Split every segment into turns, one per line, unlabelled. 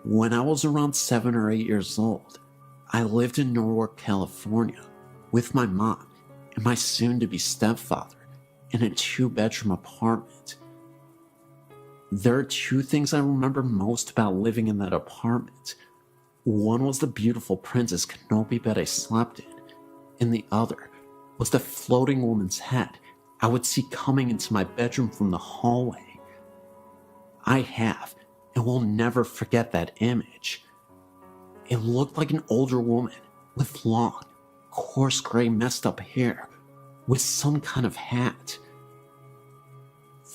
When I was around 7 or 8 years old, I lived in Norwalk, California, with my mom and my soon-to-be stepfather in a 2-bedroom apartment. There are 2 things I remember most about living in that apartment. One was the beautiful Princess Kenobi bed I slept in, and the other was the floating woman's head I would see coming into my bedroom from the hallway. I have and will never forget that image. It looked like an older woman with long, coarse gray messed up hair with some kind of hat.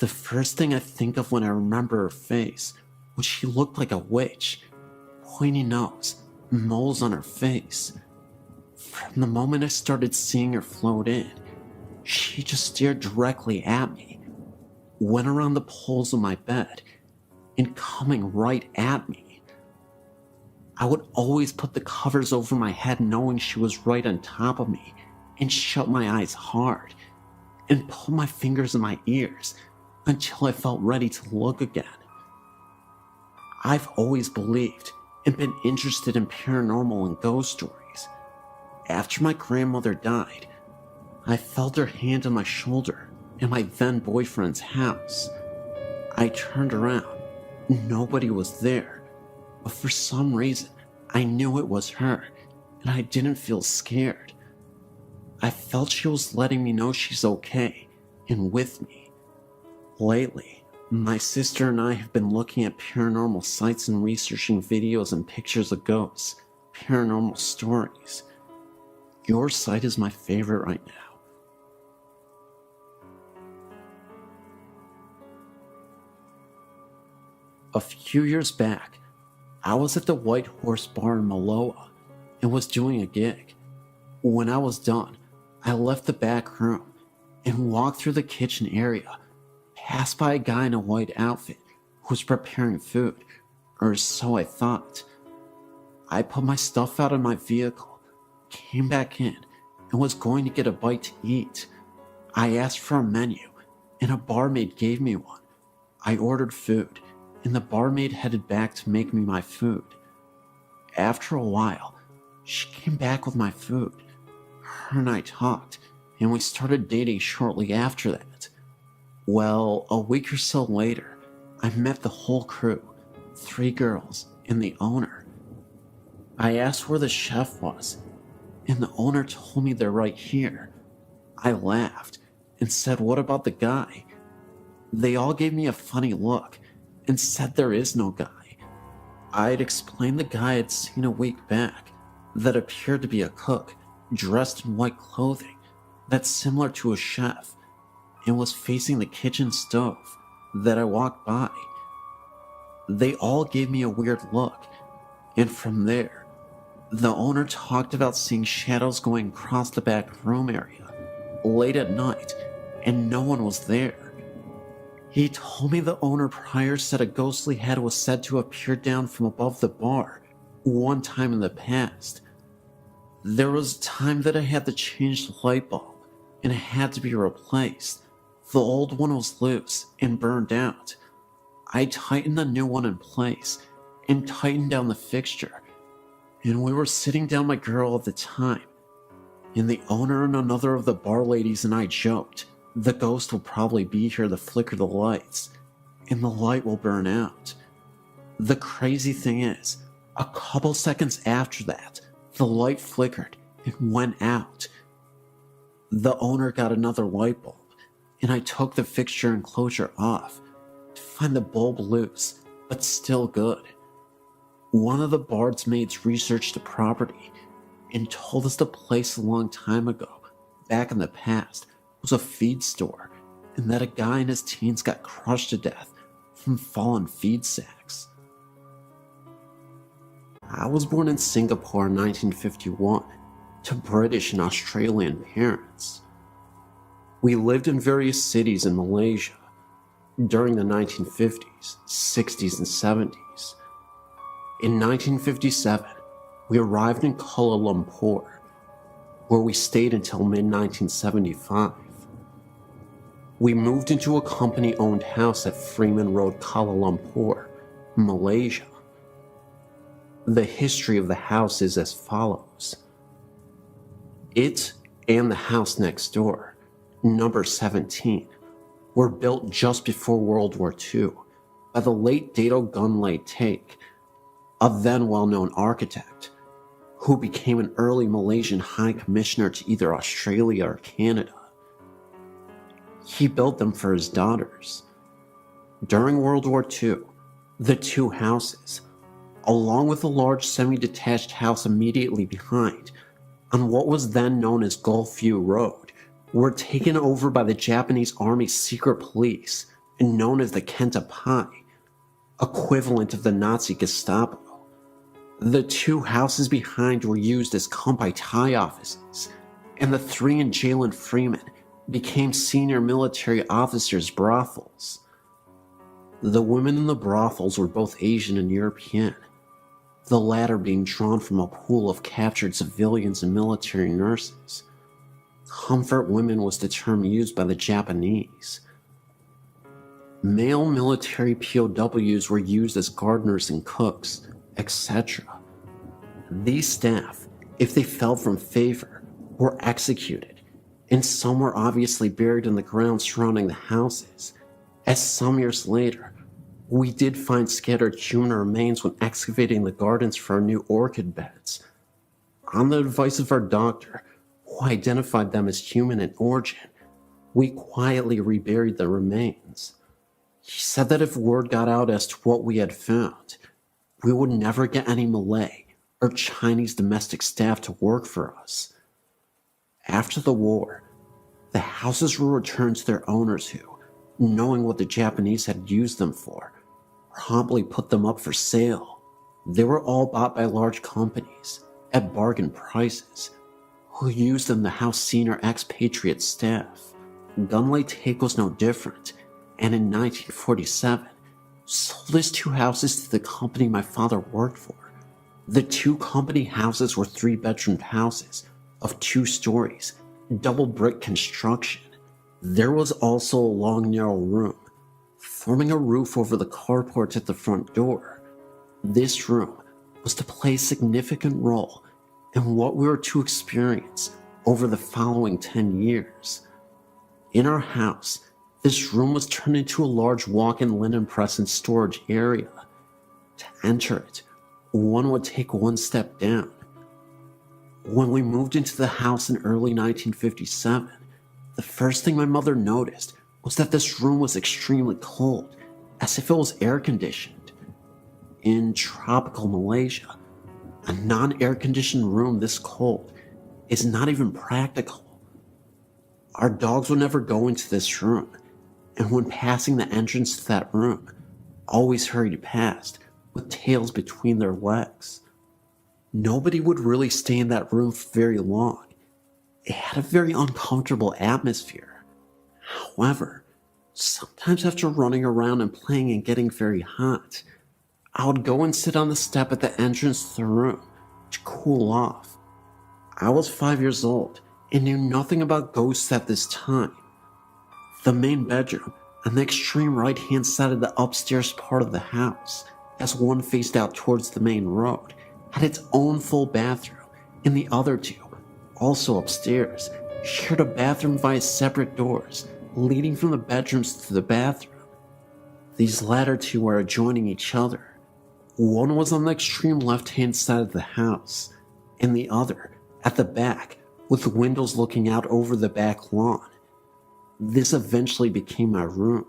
The first thing I think of when I remember her face was she looked like a witch. Pointy nose, moles on her face. From the moment I started seeing her float in, she just stared directly at me, went around the poles of my bed, and coming right at me. I would always put the covers over my head knowing she was right on top of me, and shut my eyes hard, and pull my fingers in my ears until I felt ready to look again. I've always believed and been interested in paranormal and ghost stories. After my grandmother died, I felt her hand on my shoulder in my then boyfriend's house. I turned around. Nobody was there, but for some reason, I knew it was her, and I didn't feel scared. I felt she was letting me know she's okay and with me. Lately, my sister and I have been looking at paranormal sites and researching videos and pictures of ghosts, paranormal stories. Your site is my favorite right now. A few years back, I was at the White Horse Bar in Maloa and was doing a gig. When I was done, I left the back room and walked through the kitchen area, passed by a guy in a white outfit who was preparing food, or so I thought. I put my stuff out of my vehicle, came back in, and was going to get a bite to eat. I asked for a menu, and a barmaid gave me one. I ordered food, and the barmaid headed back to make me my food. After a while, she came back with my food. Her and I talked, and we started dating shortly after that. Well, a week or so later, I met the whole crew, 3 girls, and the owner. I asked where the chef was, and the owner told me they're right here. I laughed and said, "What about the guy?" They all gave me a funny look and said there is no guy. I had explained the guy I'd seen a week back that appeared to be a cook dressed in white clothing that's similar to a chef and was facing the kitchen stove that I walked by. They all gave me a weird look, and from there, the owner talked about seeing shadows going across the back room area late at night, and no one was there. He told me the owner prior said a ghostly head was said to appear down from above the bar one time in the past. There was a time that I had to change the light bulb, and it had to be replaced. The old one was loose and burned out. I tightened the new one in place and tightened down the fixture, and we were sitting down my girl at the time, and the owner and another of the bar ladies and I joked, the ghost will probably be here to flicker the lights, and the light will burn out. The crazy thing is, a couple seconds after that, the light flickered and went out. The owner got another light bulb, and I took the fixture enclosure off to find the bulb loose, but still good. One of the barmaids researched the property and told us the place a long time ago, back in the past, was a feed store, and that a guy in his teens got crushed to death from fallen feed sacks. I was born in Singapore in 1951 to British and Australian parents. We lived in various cities in Malaysia during the 1950s, 60s, and 70s. In 1957, we arrived in Kuala Lumpur, where we stayed until mid-1975. We moved into a company-owned house at Freeman Road, Kuala Lumpur, Malaysia. The history of the house is as follows. It and the house next door, number 17, were built just before World War II by the late Dato Gunlay Take, a then well-known architect, who became an early Malaysian High Commissioner to either Australia or Canada. He built them for his daughters. During World War II, the two houses, along with a large semi-detached house immediately behind, on what was then known as Gulfview Road, were taken over by the Japanese Army's secret police, known as the Kenta Pai, equivalent of the Nazi Gestapo. The two houses behind were used as compilation offices, and the three in jail in Freeman became senior military officers' brothels. The women in the brothels were both Asian and European, the latter being drawn from a pool of captured civilians and military nurses. Comfort women was the term used by the Japanese. Male military POWs were used as gardeners and cooks, etc. These staff, if they fell from favor, were executed, and some were obviously buried in the ground surrounding the houses, as some years later, we did find scattered human remains when excavating the gardens for our new orchid beds. On the advice of our doctor, who identified them as human in origin, we quietly reburied the remains. He said that if word got out as to what we had found, we would never get any Malay or Chinese domestic staff to work for us. After the war, the houses were returned to their owners who, knowing what the Japanese had used them for, promptly put them up for sale. They were all bought by large companies at bargain prices, who used them to house senior expatriate staff. Gunlay Take was no different, and in 1947, sold his two houses to the company my father worked for. The two company houses were 3-bedroom houses of 2 stories, double brick construction. There was also a long narrow room, forming a roof over the carport at the front door. This room was to play a significant role in what we were to experience over the following 10 years. In our house, this room was turned into a large walk-in linen press and storage area. To enter it, one would take one step down. When we moved into the house in early 1957, the first thing my mother noticed was that this room was extremely cold, as if it was air-conditioned. In tropical Malaysia, a non-air-conditioned room this cold is not even practical. Our dogs would never go into this room, and when passing the entrance to that room, always hurried past with tails between their legs. Nobody would really stay in that room for very long. It had a very uncomfortable atmosphere. However, sometimes after running around and playing and getting very hot, I would go and sit on the step at the entrance to the room to cool off. I was 5 years old and knew nothing about ghosts at this time. The main bedroom, on the extreme right-hand side of the upstairs part of the house, as one faced out towards the main road, had its own full bathroom, and the other two, also upstairs, shared a bathroom via separate doors leading from the bedrooms to the bathroom. These latter two were adjoining each other. One was on the extreme left-hand side of the house, and the other at the back, with windows looking out over the back lawn. This eventually became my room.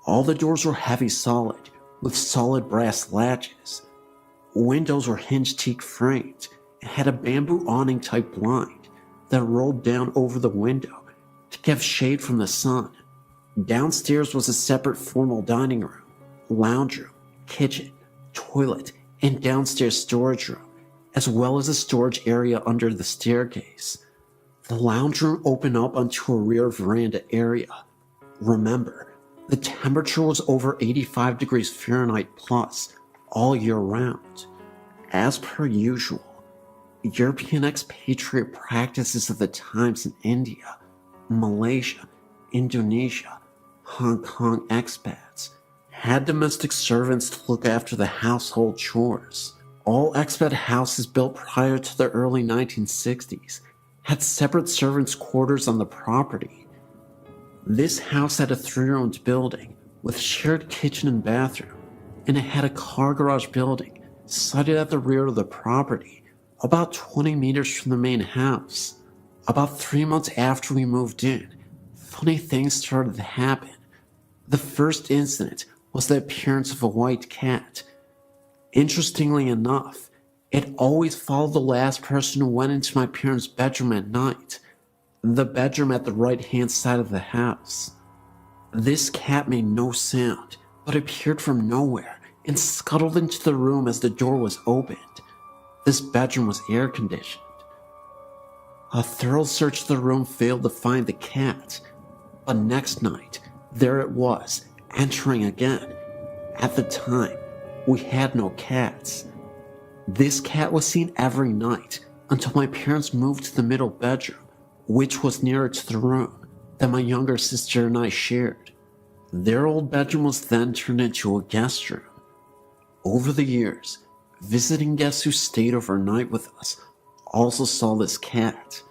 All the doors were heavy solid, with solid brass latches. Windows were hinged teak framed and had a bamboo awning type blind that rolled down over the window to give shade from the sun. Downstairs was a separate formal dining room, lounge room, kitchen, toilet, and downstairs storage room, as well as a storage area under the staircase. The lounge room opened up onto a rear veranda area. Remember, the temperature was over 85 degrees Fahrenheit plus all year round. As per usual, European expatriate practices of the times in India, Malaysia, Indonesia, Hong Kong expats had domestic servants to look after the household chores. All expat houses built prior to the early 1960s had separate servants' quarters on the property. This house had a 3-roomed building with shared kitchen and bathroom, and it had a car garage building sited at the rear of the property, about 20 meters from the main house. About 3 months after we moved in, funny things started to happen. The first incident was the appearance of a white cat. Interestingly enough, it always followed the last person who went into my parents' bedroom at night, the bedroom at the right-hand side of the house. This cat made no sound, but appeared from nowhere and scuttled into the room as the door was opened. This bedroom was air-conditioned. A thorough search of the room failed to find the cat, but next night, there it was, entering again. At the time, we had no cats. This cat was seen every night until my parents moved to the middle bedroom, which was nearer to the room that my younger sister and I shared. Their old bedroom was then turned into a guest room. Over the years, visiting guests who stayed overnight with us also saw this cat.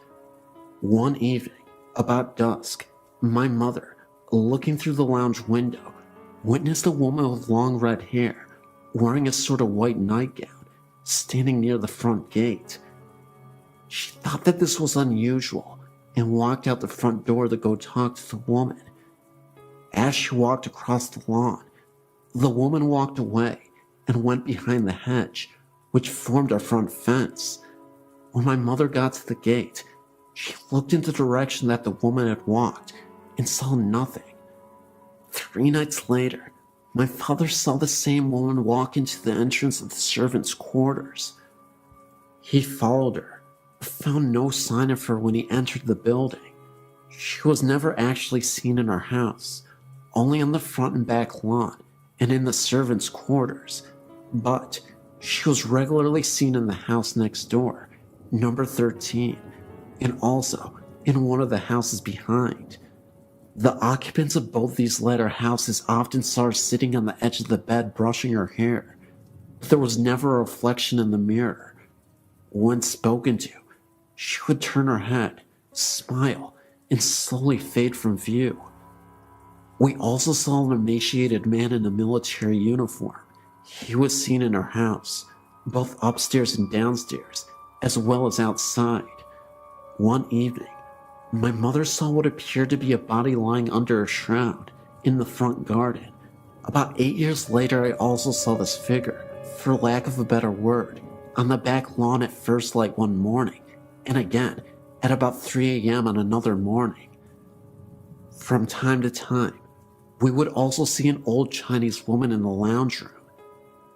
One evening, about dusk, my mother, looking through the lounge window, witnessed a woman with long red hair, wearing a sort of white nightgown, standing near the front gate. She thought that this was unusual and walked out the front door to go talk to the woman. As she walked across the lawn, the woman walked away and went behind the hedge, which formed our front fence. When my mother got to the gate, she looked in the direction that the woman had walked and saw nothing. 3 nights later, my father saw the same woman walk into the entrance of the servants' quarters. He followed her, but found no sign of her when he entered the building. She was never actually seen in our house, only on the front and back lawn and in the servants' quarters, but she was regularly seen in the house next door, number 13, and also in one of the houses behind. The occupants of both these latter houses often saw her sitting on the edge of the bed brushing her hair, but there was never a reflection in the mirror. When spoken to, she would turn her head, smile, and slowly fade from view. We also saw an emaciated man in a military uniform. He was seen in our house, both upstairs and downstairs, as well as outside. One evening, my mother saw what appeared to be a body lying under a shroud in the front garden. About 8 years later, I also saw this figure, for lack of a better word, on the back lawn at first light one morning, and again at about 3 a.m. on another morning. From time to time, we would also see an old Chinese woman in the lounge room.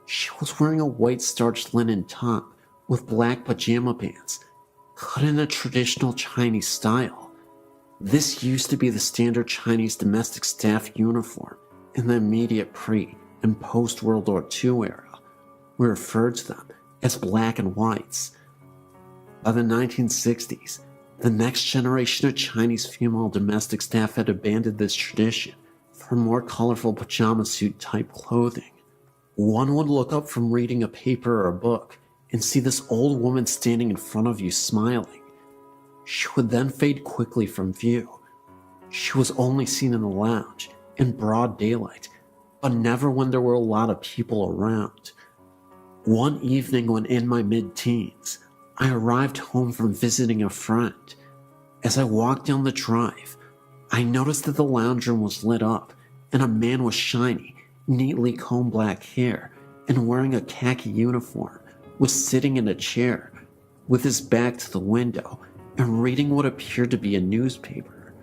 She was wearing a white starched linen top with black pajama pants, cut in a traditional Chinese style. This used to be the standard Chinese domestic staff uniform in the immediate pre- and post-World War II era. We referred to them as black and whites. By the 1960s, the next generation of Chinese female domestic staff had abandoned this tradition for more colorful pajama suit type clothing. One would look up from reading a paper or a book and see this old woman standing in front of you smiling. She would then fade quickly from view. She was only seen in the lounge, in broad daylight, but never when there were a lot of people around. One evening when in my mid-teens, I arrived home from visiting a friend. As I walked down the drive, I noticed that the lounge room was lit up and a man with shiny, neatly combed black hair and wearing a khaki uniform was sitting in a chair with his back to the window and reading what appeared to be a newspaper.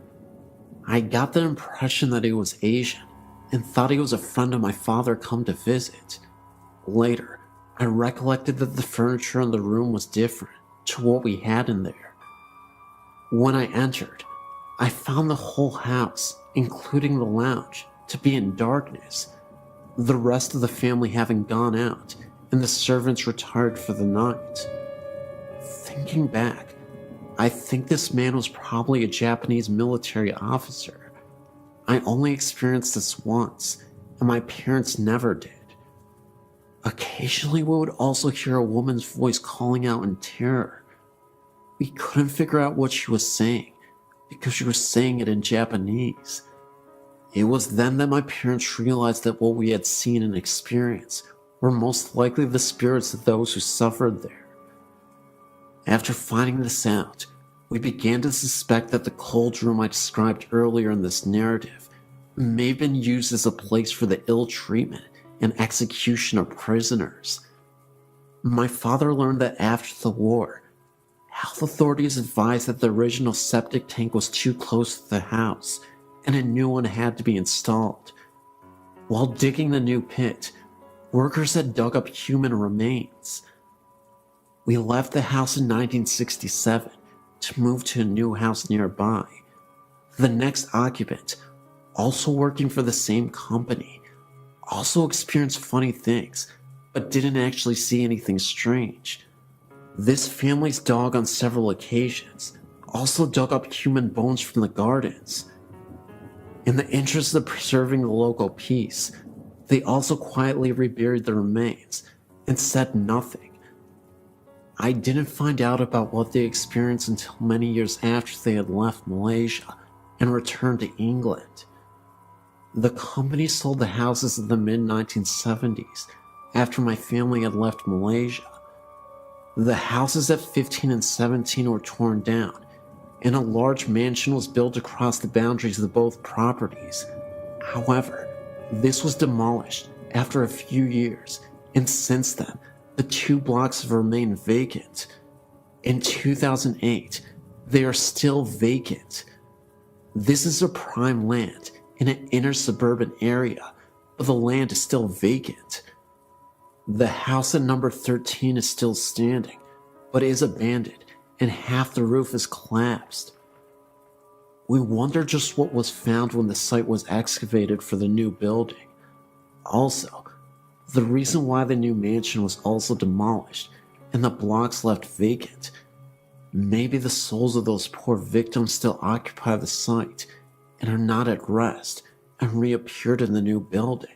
I got the impression that he was Asian and thought he was a friend of my father come to visit. Later, I recollected that the furniture in the room was different to what we had in there. When I entered, I found the whole house, including the lounge, to be in darkness, the rest of the family having gone out and the servants retired for the night. Thinking back, I think this man was probably a Japanese military officer. I only experienced this once, and my parents never did. Occasionally, we would also hear a woman's voice calling out in terror. We couldn't figure out what she was saying because she was saying it in Japanese. It was then that my parents realized that what we had seen and experienced were most likely the spirits of those who suffered there. After finding this out, we began to suspect that the cold room I described earlier in this narrative may have been used as a place for the ill treatment and execution of prisoners. My father learned that after the war, health authorities advised that the original septic tank was too close to the house and a new one had to be installed. While digging the new pit, workers had dug up human remains. We left the house in 1967 to move to a new house nearby. The next occupant, also working for the same company, also experienced funny things, but didn't actually see anything strange. This family's dog on several occasions also dug up human bones from the gardens. In the interest of preserving the local peace, they also quietly reburied the remains and said nothing. I didn't find out about what they experienced until many years after they had left Malaysia and returned to England. The company sold the houses in the mid-1970s after my family had left Malaysia. The houses at 15 and 17 were torn down, and a large mansion was built across the boundaries of both properties. However, this was demolished after a few years, and since then, the 2 blocks have remained vacant. In 2008, they are still vacant. This is a prime land in an inner suburban area, but the land is still vacant. The house at number 13 is still standing, but is abandoned and half the roof is collapsed. We wonder just what was found when the site was excavated for the new building. Also, the reason why the new mansion was also demolished and the blocks left vacant. Maybe the souls of those poor victims still occupy the site and are not at rest and reappeared in the new building.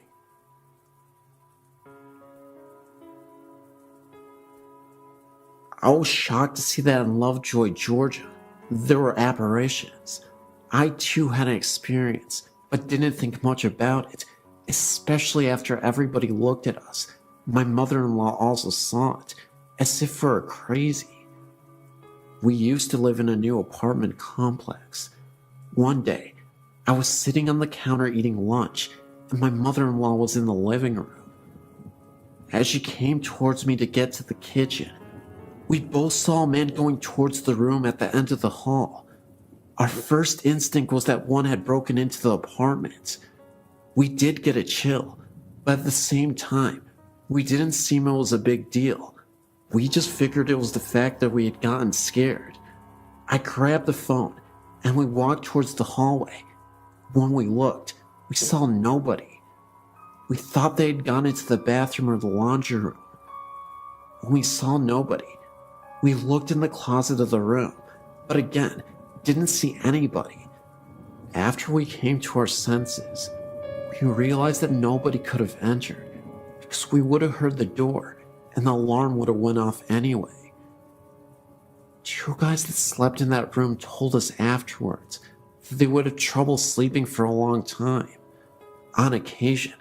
I was shocked to see that in Lovejoy, Georgia, there were apparitions. I too had an experience, but didn't think much about it, especially after everybody looked at us. My mother-in-law also saw it, as if we were crazy. We used to live in a new apartment complex. One day, I was sitting on the counter eating lunch, and my mother-in-law was in the living room. As she came towards me to get to the kitchen, we both saw a man going towards the room at the end of the hall. Our first instinct was that one had broken into the apartment. We did get a chill, but at the same time, we didn't seem it was a big deal. We just figured it was the fact that we had gotten scared. I grabbed the phone, and we walked towards the hallway. When we looked, we saw nobody. We thought they had gone into the bathroom or the laundry room. When we saw nobody, we looked in the closet of the room, but again, didn't see anybody. After we came to our senses, we realized that nobody could have entered because we would have heard the door and the alarm would have went off anyway. 2 guys that slept in that room told us afterwards that they would have trouble sleeping for a long time. On occasion,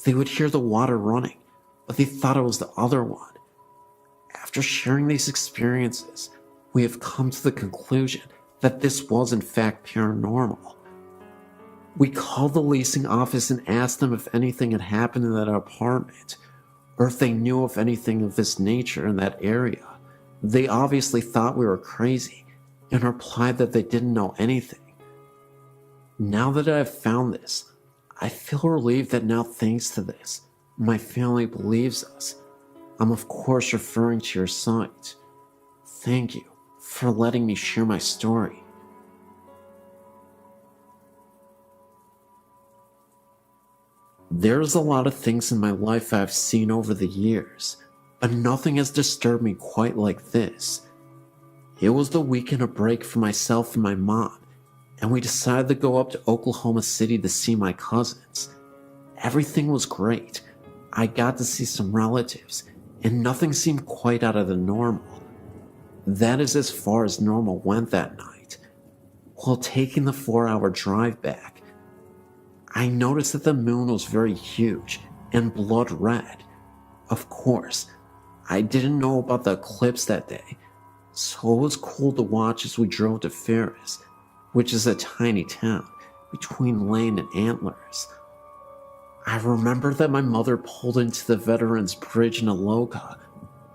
they would hear the water running, but they thought it was the other one. After sharing these experiences, we have come to the conclusion that this was in fact paranormal. We called the leasing office and asked them if anything had happened in that apartment, or if they knew of anything of this nature in that area. They obviously thought we were crazy and replied that they didn't know anything. Now that I have found this, I feel relieved that now, thanks to this, my family believes us. I'm of course referring to your site. Thank you for letting me share my story. There's a lot of things in my life I've seen over the years, but nothing has disturbed me quite like this. It was the weekend of break for myself and my mom, and we decided to go up to Oklahoma City to see my cousins. Everything was great. I got to see some relatives, and nothing seemed quite out of the normal. That is as far as normal went that night. While taking the 4-hour drive back, I noticed that the moon was very huge and blood red. Of course, I didn't know about the eclipse that day, so it was cool to watch as we drove to Ferris, which is a tiny town between Lane and Antlers. I remember that my mother pulled into the Veterans Bridge in Aloka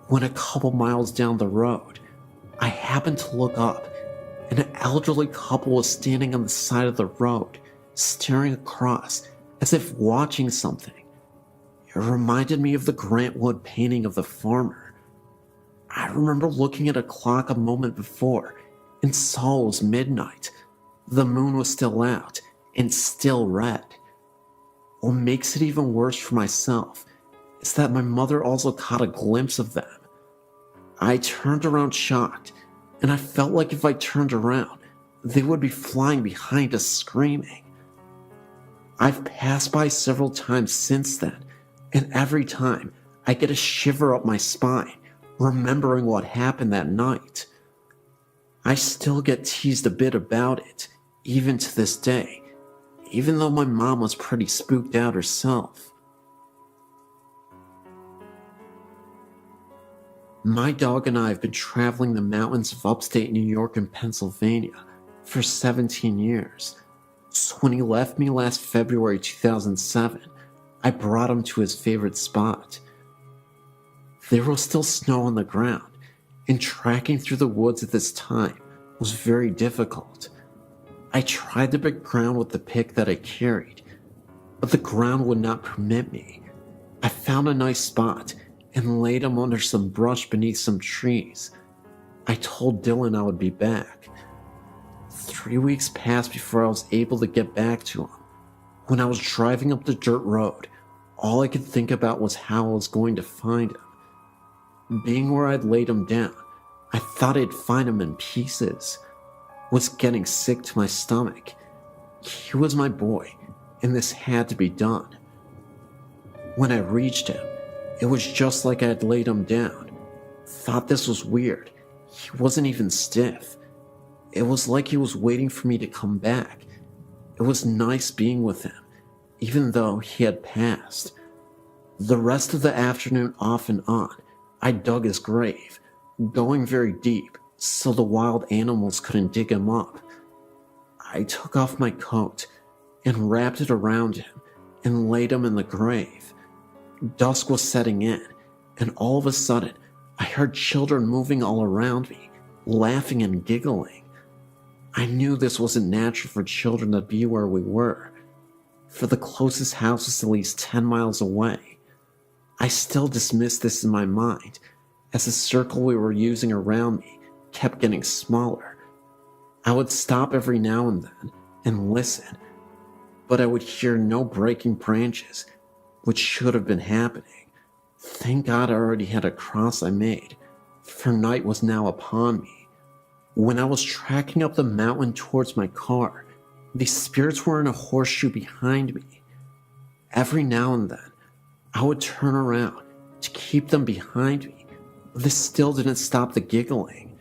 when a couple miles down the road, I happened to look up, and an elderly couple was standing on the side of the road, staring across as if watching something. It reminded me of the Grant Wood painting of the farmer. I remember looking at a clock a moment before and saw it was midnight. The moon was still out and still red. What makes it even worse for myself is that my mother also caught a glimpse of them. I turned around shocked, and I felt like if I turned around, they would be flying behind us screaming. I've passed by several times since then, and every time I get a shiver up my spine, remembering what happened that night. I still get teased a bit about it, even to this day, even though my mom was pretty spooked out herself. My dog and I have been traveling the mountains of upstate New York and Pennsylvania for 17 years. So when he left me last February 2007, I brought him to his favorite spot. There was still snow on the ground, and tracking through the woods at this time was very difficult. I tried to break ground with the pick that I carried, but the ground would not permit me. I found a nice spot and laid him under some brush beneath some trees. I told Dylan I would be back. 3 weeks passed before I was able to get back to him. When I was driving up the dirt road, all I could think about was how I was going to find him. Being where I'd laid him down, I thought I'd find him in pieces. Was getting sick to my stomach. He was my boy, and this had to be done. When I reached him, it was just like I had laid him down. Thought this was weird. He wasn't even stiff. It was like he was waiting for me to come back. It was nice being with him, even though he had passed. The rest of the afternoon off and on, I dug his grave, going very deep so the wild animals couldn't dig him up. I took off my coat and wrapped it around him and laid him in the grave. Dusk was setting in, and all of a sudden, I heard children moving all around me, laughing and giggling. I knew this wasn't natural for children to be where we were, for the closest house was at least 10 miles away. I still dismissed this in my mind, as the circle we were using around me kept getting smaller. I would stop every now and then and listen, but I would hear no breaking branches, which should have been happening. Thank God I already had a cross I made, for night was now upon me. When I was tracking up the mountain towards my car, these spirits were in a horseshoe behind me. Every now and then, I would turn around to keep them behind me. This still didn't stop the giggling.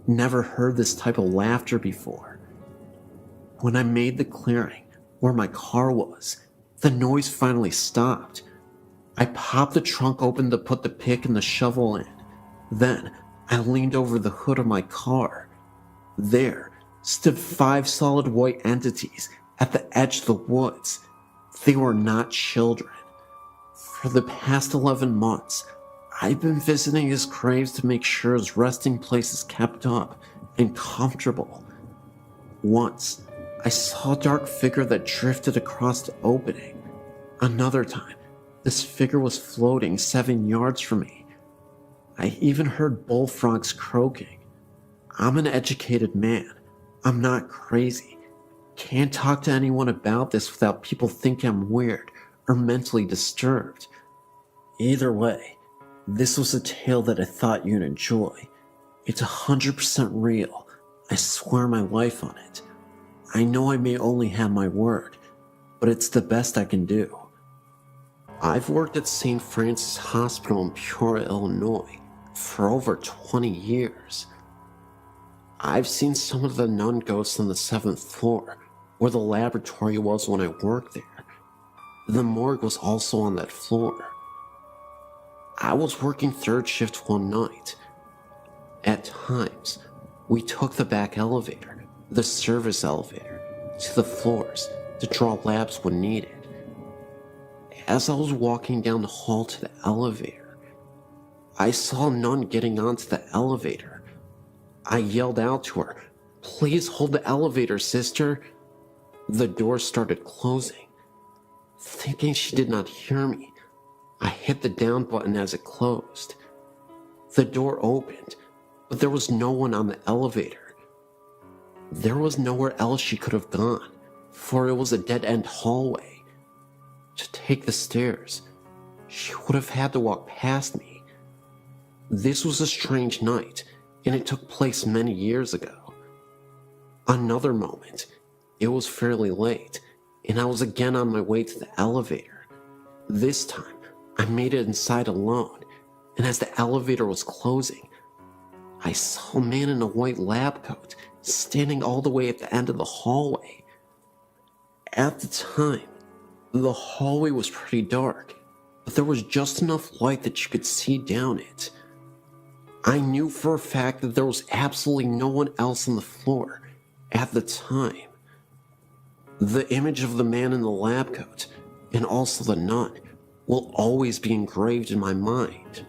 Never heard this type of laughter before. When I made the clearing where my car was, the noise finally stopped. I popped the trunk open to put the pick and the shovel in. Then I leaned over the hood of my car. There stood 5 solid white entities at the edge of the woods. They were not children. For the past 11 months, I've been visiting his graves to make sure his resting place is kept up and comfortable. Once, I saw a dark figure that drifted across the opening. Another time, this figure was floating 7 yards from me. I even heard bullfrogs croaking. I'm an educated man. I'm not crazy. Can't talk to anyone about this without people thinking I'm weird or mentally disturbed. Either way, this was a tale that I thought you'd enjoy. It's 100% real. I swear my life on it. I know I may only have my word, but it's the best I can do. I've worked at St. Francis Hospital in Peoria, Illinois for over 20 years. I've seen some of the nun ghosts on the 7th floor, where the laboratory was when I worked there. The morgue was also on that floor. I was working third shift one night. At times, we took the back elevator, the service elevator, to the floors to draw labs when needed. As I was walking down the hall to the elevator, I saw a nun getting onto the elevator. I yelled out to her, "Please hold the elevator, sister." The door started closing. Thinking she did not hear me, I hit the down button as it closed. The door opened, but there was no one on the elevator. There was nowhere else she could have gone, for it was a dead-end hallway. To take the stairs, she would have had to walk past me. This was a strange night, and it took place many years ago. Another moment, it was fairly late, and I was again on my way to the elevator. This time, I made it inside alone, and as the elevator was closing, I saw a man in a white lab coat standing all the way at the end of the hallway. At the time, the hallway was pretty dark, but there was just enough light that you could see down it. I knew for a fact that there was absolutely no one else on the floor at the time. The image of the man in the lab coat, and also the nun, will always be engraved in my mind.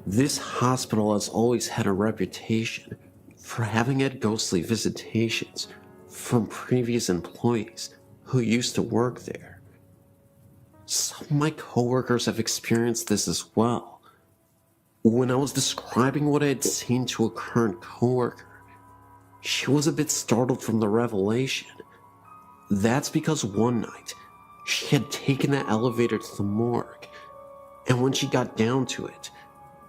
This hospital has always had a reputation for having had ghostly visitations from previous employees who used to work there. Some of my coworkers have experienced this as well. When I was describing what I had seen to a current coworker, she was a bit startled from the revelation. That's because one night, she had taken the elevator to the morgue, and when she got down to it,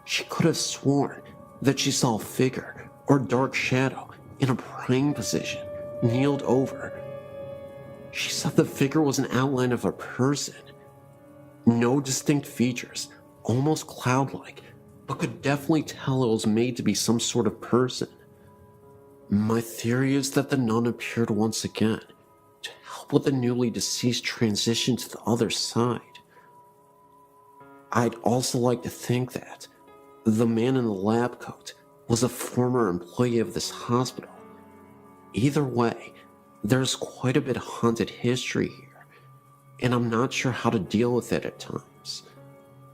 she could have sworn that she saw a figure or dark shadow in a praying position, kneeled over. She said the figure was an outline of a person. No distinct features, almost cloud-like, but could definitely tell it was made to be some sort of person. My theory is that the nun appeared once again to help with the newly deceased transition to the other side. I'd also like to think that the man in the lab coat was a former employee of this hospital. Either way, there's quite a bit of haunted history here, and I'm not sure how to deal with it at times.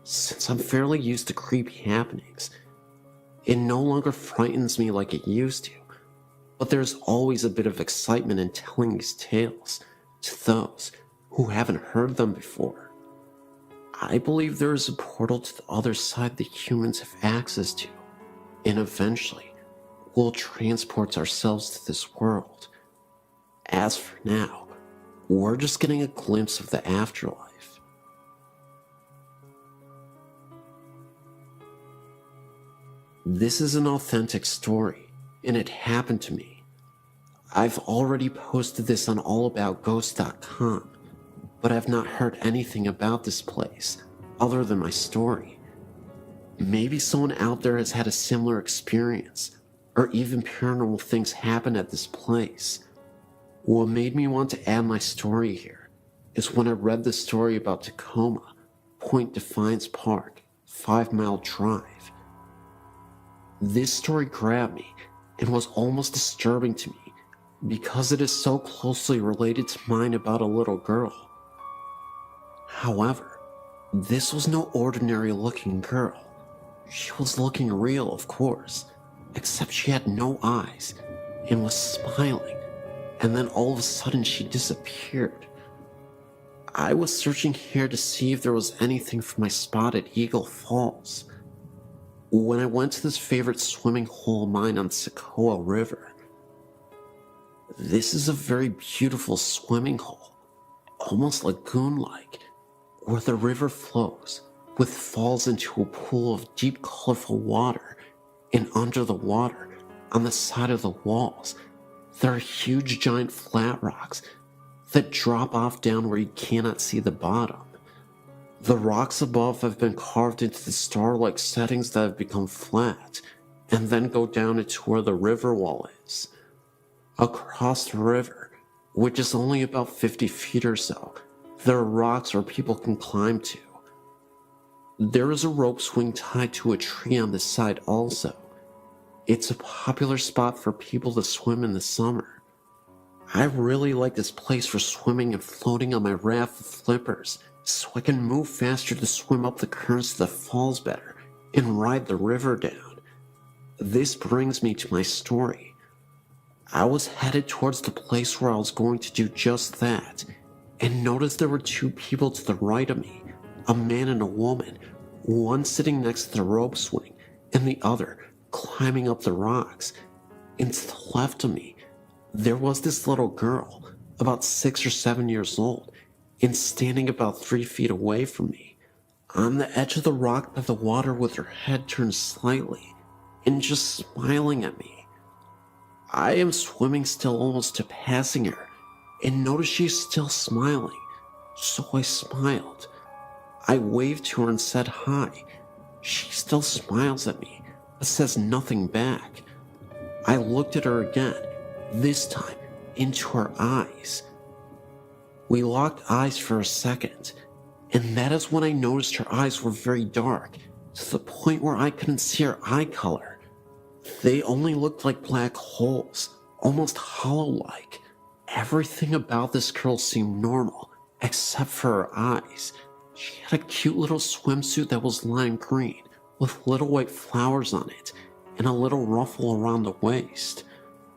Since I'm fairly used to creepy happenings, it no longer frightens me like it used to, but there's always a bit of excitement in telling these tales to those who haven't heard them before. I believe there is a portal to the other side that humans have access to, and eventually we'll transport ourselves to this world. As for now, we're just getting a glimpse of the afterlife. This is an authentic story, and it happened to me. I've already posted this on allaboutghosts.com, but I've not heard anything about this place other than my story. Maybe someone out there has had a similar experience, or even paranormal things happen at this place. What made me want to add my story here is when I read the story about Tacoma, Point Defiance Park, 5 Mile Drive. This story grabbed me and was almost disturbing to me because it is so closely related to mine about a little girl. However, this was no ordinary looking girl. She was looking real, of course, except she had no eyes and was smiling, and then all of a sudden she disappeared. I was searching here to see if there was anything from my spot at Eagle Falls. When I went to this favorite swimming hole of mine on Sequoia River. This is a very beautiful swimming hole, almost lagoon-like, where the river flows, with falls into a pool of deep colorful water, and under the water, on the side of the walls, They're huge giant flat rocks that drop off down where you cannot see the bottom. The rocks above have been carved into the star-like settings that have become flat, and then go down into where the river wall is. Across the river, which is only about 50 feet or so, there are rocks where people can climb to. There is a rope swing tied to a tree on the side also. It's a popular spot for people to swim in the summer. I really like this place for swimming and floating on my raft with flippers, so I can move faster to swim up the currents of the falls better and ride the river down. This brings me to my story. I was headed towards the place where I was going to do just that, and noticed there were two people to the right of me, a man and a woman, one sitting next to the rope swing, and the other climbing up the rocks. And to the left of me, there was this little girl, about 6 or 7 years old, and standing about 3 feet away from me, on the edge of the rock by the water with her head turned slightly, and just smiling at me. I am swimming still almost to passing her, and notice she's still smiling, so I smiled. I waved to her and said hi. She still smiles at me, but says nothing back. I looked at her again, this time into her eyes. We locked eyes for a second, and that is when I noticed her eyes were very dark, to the point where I couldn't see her eye color. They only looked like black holes, almost hollow-like. Everything about this girl seemed normal, except for her eyes. She had a cute little swimsuit that was lime green, with little white flowers on it, and a little ruffle around the waist.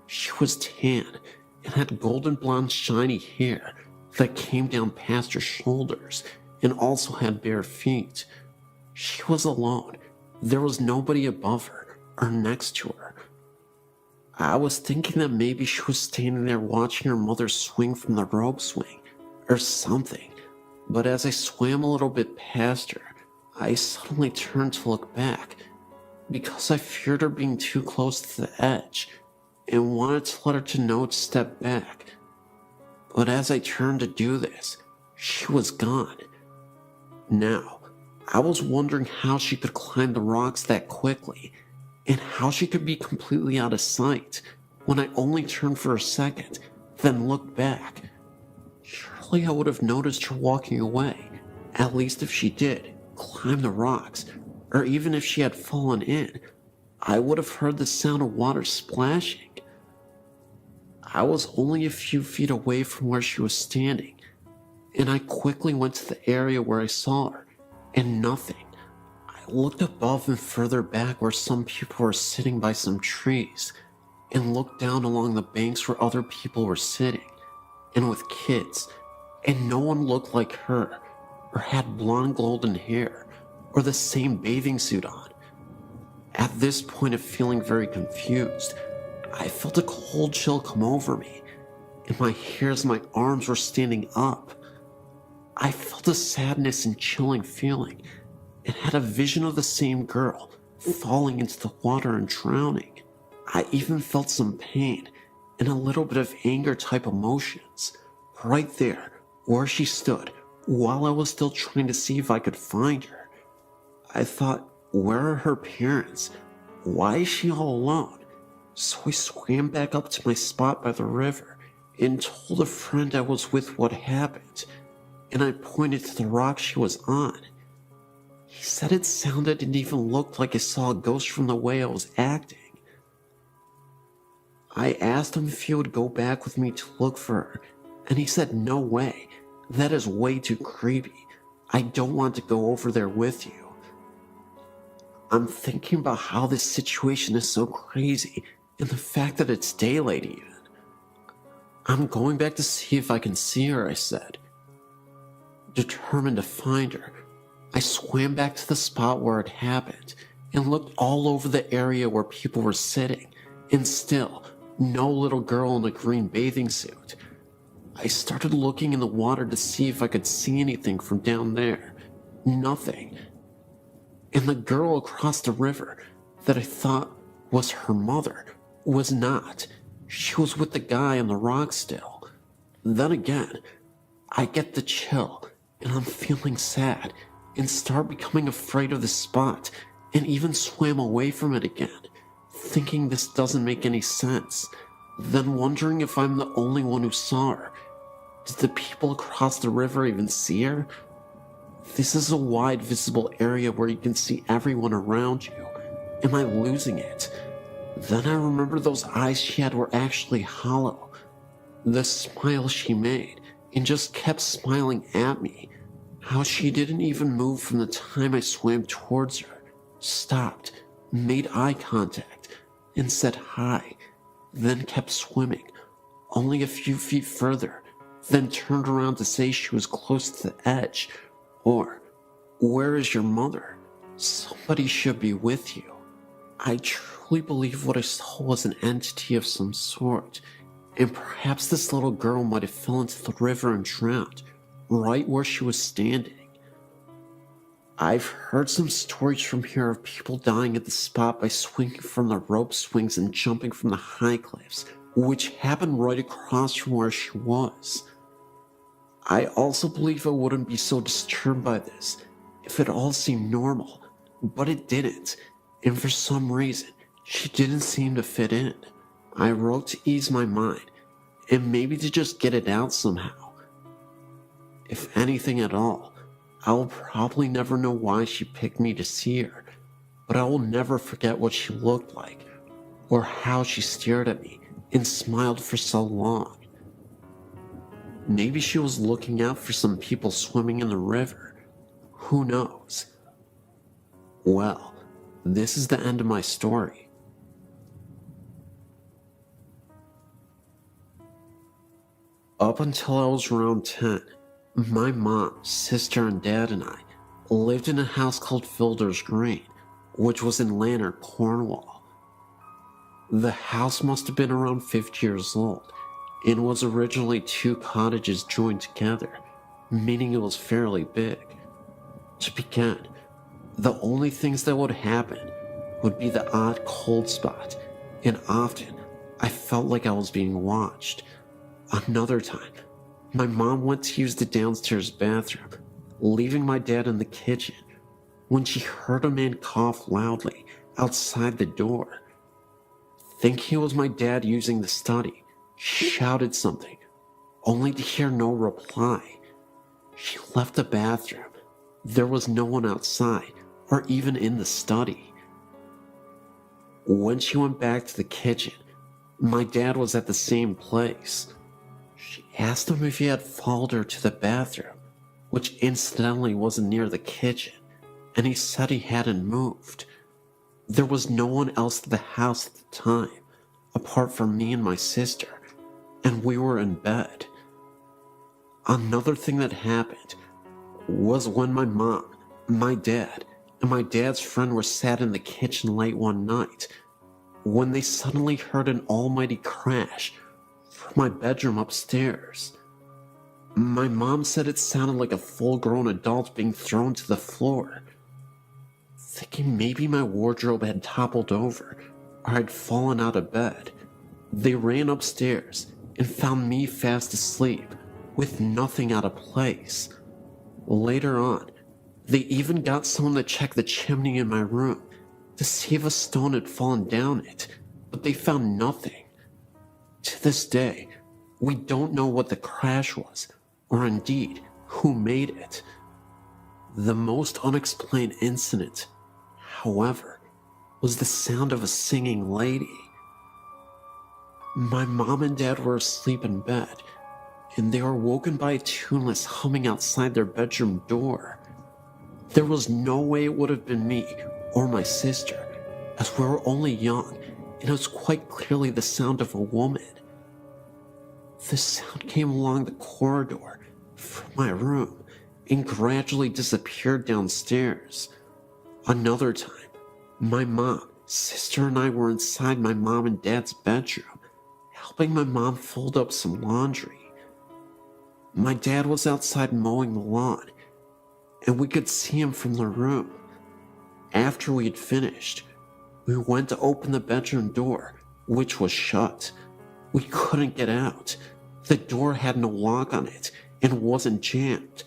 She was tan, and had golden blonde shiny hair that came down past her shoulders, and also had bare feet. She was alone. There was nobody above her, or next to her. I was thinking that maybe she was standing there watching her mother swing from the rope swing, or something. But as I swam a little bit past her, I suddenly turned to look back, because I feared her being too close to the edge, and wanted to let her to know to step back. But as I turned to do this, she was gone. Now, I was wondering how she could climb the rocks that quickly, and how she could be completely out of sight when I only turned for a second, then looked back. Surely I would have noticed her walking away, at least if she did climb the rocks, or even if she had fallen in, I would have heard the sound of water splashing. I was only a few feet away from where she was standing, and I quickly went to the area where I saw her, and nothing. I looked above and further back where some people were sitting by some trees, and looked down along the banks where other people were sitting, and with kids, and no one looked like her, or had blonde golden hair, or the same bathing suit on. At this point of feeling very confused, I felt a cold chill come over me, and my hairs and my arms were standing up. I felt a sadness and chilling feeling, and had a vision of the same girl falling into the water and drowning. I even felt some pain and a little bit of anger type emotions, right there where she stood, while I was still trying to see if I could find her. I thought, where are her parents? Why is she all alone? So I swam back up to my spot by the river and told a friend I was with what happened, and I pointed to the rock she was on. He said it sounded and even looked like I saw a ghost from the way I was acting. I asked him if he would go back with me to look for her, and he said no way, that is way too creepy. I don't want to go over there with you. I'm thinking about how this situation is so crazy, and the fact that it's daylight even. I'm going back to see if I can see her, I said. Determined to find her, I swam back to the spot where it happened, and looked all over the area where people were sitting, and still, no little girl in a green bathing suit. I started looking in the water to see if I could see anything from down there. Nothing. And the girl across the river that I thought was her mother was not. she was with the guy on the rock still. Then again, I get the chill, and I'm feeling sad, and start becoming afraid of the spot, and even swam away from it again, thinking this doesn't make any sense, then wondering if I'm the only one who saw her. Did the people across the river even see her? This is a wide visible area where you can see everyone around you. Am I losing it? Then I remember those eyes she had were actually hollow. The smile she made, and just kept smiling at me. How she didn't even move from the time I swam towards her, stopped, made eye contact, and said hi, then kept swimming, only a few feet further, then turned around to say she was close to the edge, or, "Where is your mother? Somebody should be with you." I truly believe what I saw was an entity of some sort, and perhaps this little girl might have fell into the river and drowned, right where she was standing. I've heard some stories from here of people dying at the spot by swinging from the rope swings and jumping from the high cliffs, which happened right across from where she was. I also believe I wouldn't be so disturbed by this if it all seemed normal, but it didn't, and for some reason, she didn't seem to fit in. I wrote to ease my mind, and maybe to just get it out somehow. If anything at all, I will probably never know why she picked me to see her, but I will never forget what she looked like, or how she stared at me and smiled for so long. Maybe she was looking out for some people swimming in the river. Who knows? Well, this is the end of my story. Up until I was around 10, my mom, sister, and dad and I lived in a house called Fielder's Green, which was in Lanark, Cornwall. The house must have been around 50 years old, and was originally 2 cottages joined together, meaning it was fairly big. To begin, the only things that would happen would be the odd cold spot, and often I felt like I was being watched. Another time, my mom went to use the downstairs bathroom, leaving my dad in the kitchen, when she heard a man cough loudly outside the door. Thinking it was my dad using the study, she shouted something, only to hear no reply. She left the bathroom. There was no one outside, or even in the study. When she went back to the kitchen, my dad was at the same place. She asked him if he had followed her to the bathroom, which incidentally wasn't near the kitchen, and he said he hadn't moved. There was no one else at the house at the time, apart from me and my sister, and we were in bed. Another thing that happened was when my mom, my dad, and my dad's friend were sat in the kitchen late one night, when they suddenly heard an almighty crash from my bedroom upstairs. My mom said it sounded like a full-grown adult being thrown to the floor. Thinking maybe my wardrobe had toppled over, or I'd fallen out of bed, they ran upstairs and found me fast asleep, with nothing out of place. Later on, they even got someone to check the chimney in my room to see if a stone had fallen down it, but they found nothing. To this day, we don't know what the crash was, or indeed who made it. The most unexplained incident, however, was the sound of a singing lady. My mom and dad were asleep in bed, and they were woken by a tuneless humming outside their bedroom door. There was no way it would have been me or my sister, as we were only young, and it was quite clearly the sound of a woman. The sound came along the corridor from my room and gradually disappeared downstairs. Another time, my mom, sister, and I were inside my mom and dad's bedroom, helping my mom fold up some laundry. My dad was outside mowing the lawn, and we could see him from the room. After we had finished, we went to open the bedroom door, which was shut. We couldn't get out. The door had no lock on it and wasn't jammed.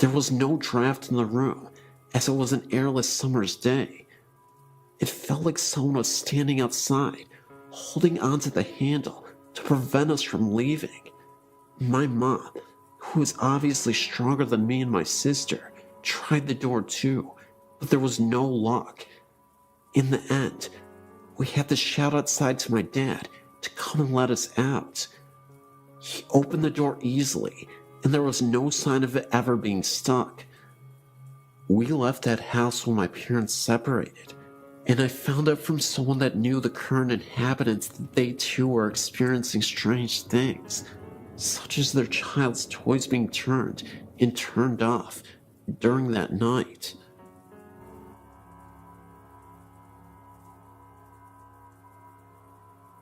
There was no draft in the room, as it was an airless summer's day. It felt like someone was standing outside, holding onto the handle to prevent us from leaving. My mom, who was obviously stronger than me and my sister, tried the door too, but there was no luck. In the end, we had to shout outside to my dad to come and let us out. He opened the door easily, and there was no sign of it ever being stuck. We left that house when my parents separated, and I found out from someone that knew the current inhabitants that they too were experiencing strange things, such as their child's toys being turned and turned off during that night.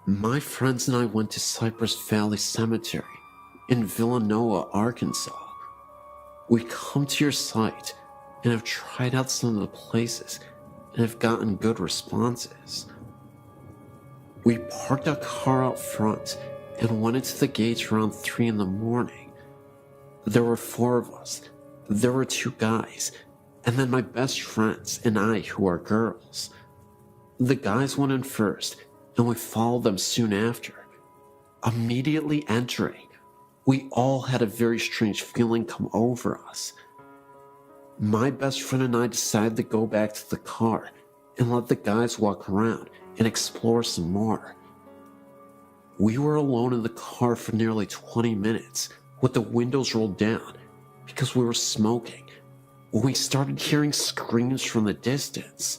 My friends and I went to Cypress Valley Cemetery in Villanova, Arkansas. We come to your site and have tried out some of the places and have gotten good responses. We parked our car out front and went into the gates around 3 in the morning. There were 4 of us. There were 2 guys, and then my best friends and I, who are girls. The guys went in first, and we followed them soon after. Immediately entering, we all had a very strange feeling come over us. My best friend and I decided to go back to the car and let the guys walk around and explore some more. We were alone in the car for nearly 20 minutes with the windows rolled down because we were smoking when we started hearing screams from the distance.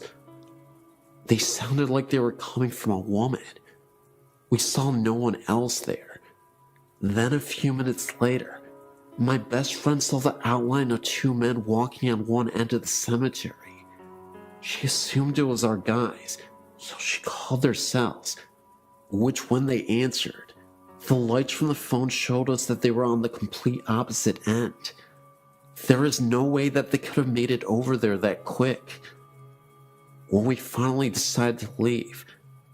They sounded like they were coming from a woman. We saw no one else there. Then a few minutes later, my best friend saw the outline of 2 men walking on one end of the cemetery. She assumed it was our guys, so she called their cells, which when they answered, the lights from the phone showed us that they were on the complete opposite end. There is no way that they could have made it over there that quick. When we finally decided to leave,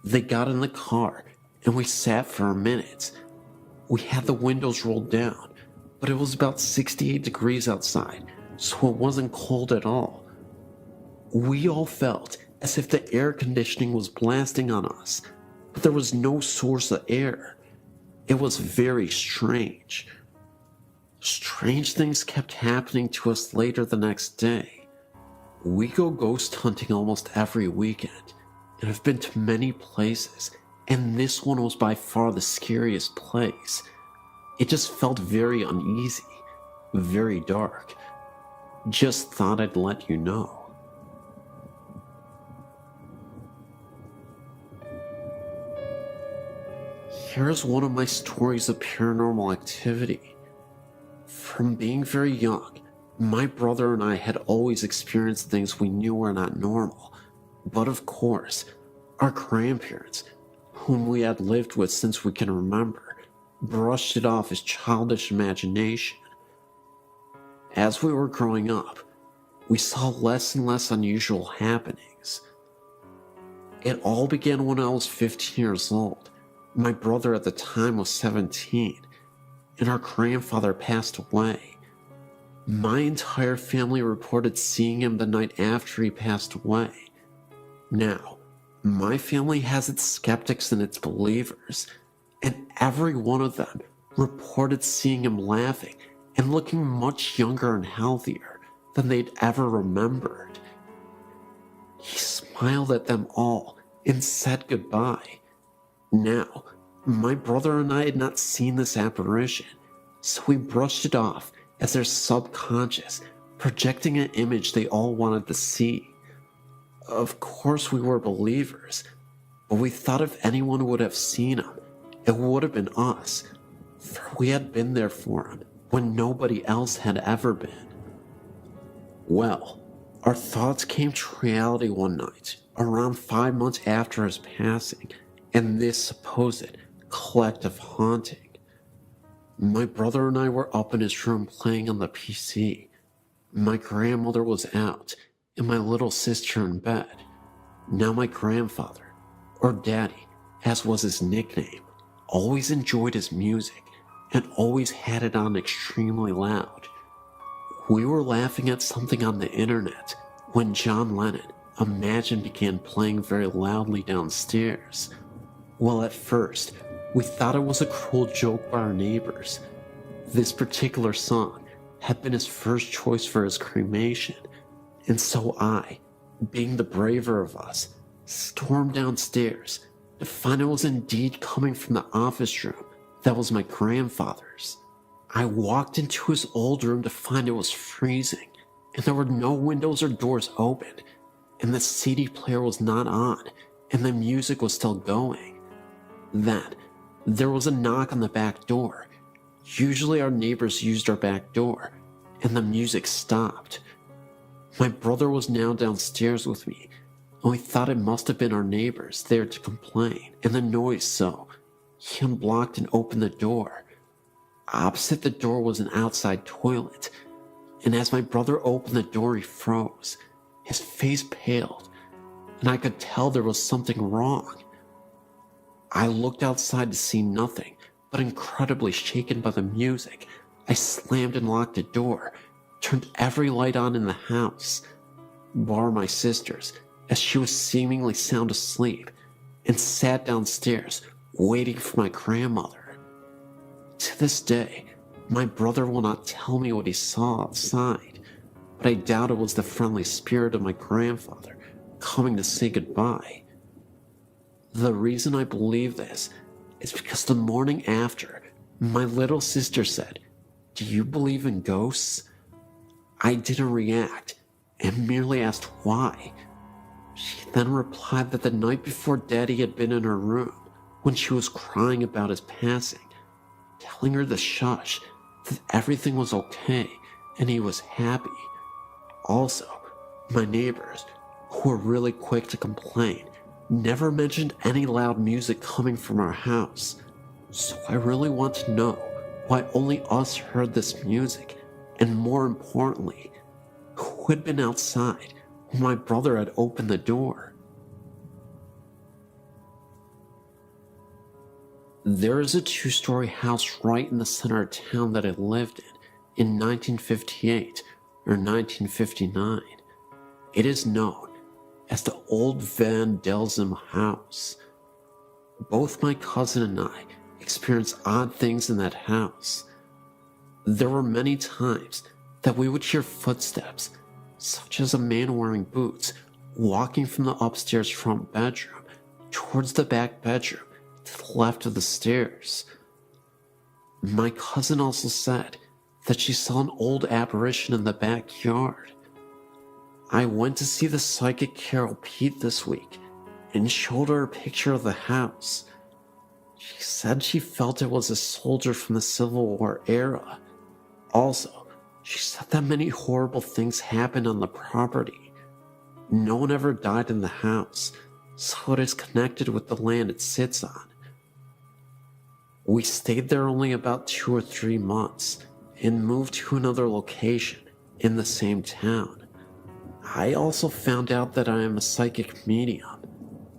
they got in the car and we sat for a minute. We had the windows rolled down, but it was about 68 degrees outside, so it wasn't cold at all. We all felt as if the air conditioning was blasting on us, but there was no source of air. It was very strange. Strange things kept happening to us later the next day. We go ghost hunting almost every weekend, and have been to many places, and this one was by far the scariest place. It just felt very uneasy, very dark. Just thought I'd let you know. Here's one of my stories of paranormal activity. From being very young, my brother and I had always experienced things we knew were not normal, but of course, our grandparents, whom we had lived with since we can remember, brushed it off as childish imagination. As we were growing up, we saw less and less unusual happenings. It all began when I was 15 years old. My brother at the time was 17, and our grandfather passed away. My entire family reported seeing him the night after he passed away. Now, my family has its skeptics and its believers, and every one of them reported seeing him laughing and looking much younger and healthier than they'd ever remembered. He smiled at them all and said goodbye. Now, my brother and I had not seen this apparition, so we brushed it off as their subconscious projecting an image they all wanted to see. Of course we were believers, but we thought if anyone would have seen him, it would have been us, for we had been there for him when nobody else had ever been. Well, our thoughts came to reality one night, around 5 months after his passing, and this supposed collective haunting. My brother and I were up in his room playing on the PC. My grandmother was out, and my little sister in bed. Now my grandfather, or Daddy, as was his nickname, always enjoyed his music and always had it on extremely loud. We were laughing at something on the internet when John Lennon, Imagine, began playing very loudly downstairs. Well, at first, we thought it was a cruel joke by our neighbors. This particular song had been his first choice for his cremation, and so I, being the braver of us, stormed downstairs to find it was indeed coming from the office room that was my grandfather's. I walked into his old room to find it was freezing, and there were no windows or doors open, and the CD player was not on, and the music was still going. Then, there was a knock on the back door. Usually our neighbors used our back door, and the music stopped. My brother was now downstairs with me, and we thought it must have been our neighbors there to complain, and the noise, so he unblocked and opened the door. Opposite the door was an outside toilet, and as my brother opened the door, he froze. His face paled, and I could tell there was something wrong. I looked outside to see nothing, but incredibly shaken by the music, I slammed and locked the door, turned every light on in the house, bar my sister's, as she was seemingly sound asleep, and sat downstairs, waiting for my grandmother. To this day, my brother will not tell me what he saw outside, but I doubt it was the friendly spirit of my grandfather coming to say goodbye. The reason I believe this is because the morning after, my little sister said, "Do you believe in ghosts?" I didn't react and merely asked why. She then replied that the night before Daddy had been in her room when she was crying about his passing, telling her to shush, that everything was okay and he was happy. Also, my neighbors, who were really quick to complain, never mentioned any loud music coming from our house. So I really want to know why only us heard this music, and more importantly, who had been outside when my brother had opened the door. There is a 2-story house right in the center of town that I lived in 1958 or 1959. It is known as the Old Van Delzum House. Both my cousin and I experienced odd things in that house. There were many times that we would hear footsteps, such as a man wearing boots walking from the upstairs front bedroom towards the back bedroom to the left of the stairs. My cousin also said that she saw an old apparition in the backyard. I went to see the psychic Carol Pete this week and showed her a picture of the house. She said she felt it was a soldier from the Civil War era. Also, she said that many horrible things happened on the property. No one ever died in the house, so it is connected with the land it sits on. We stayed there only about 2 or 3 months and moved to another location in the same town. I also found out that I am a psychic medium,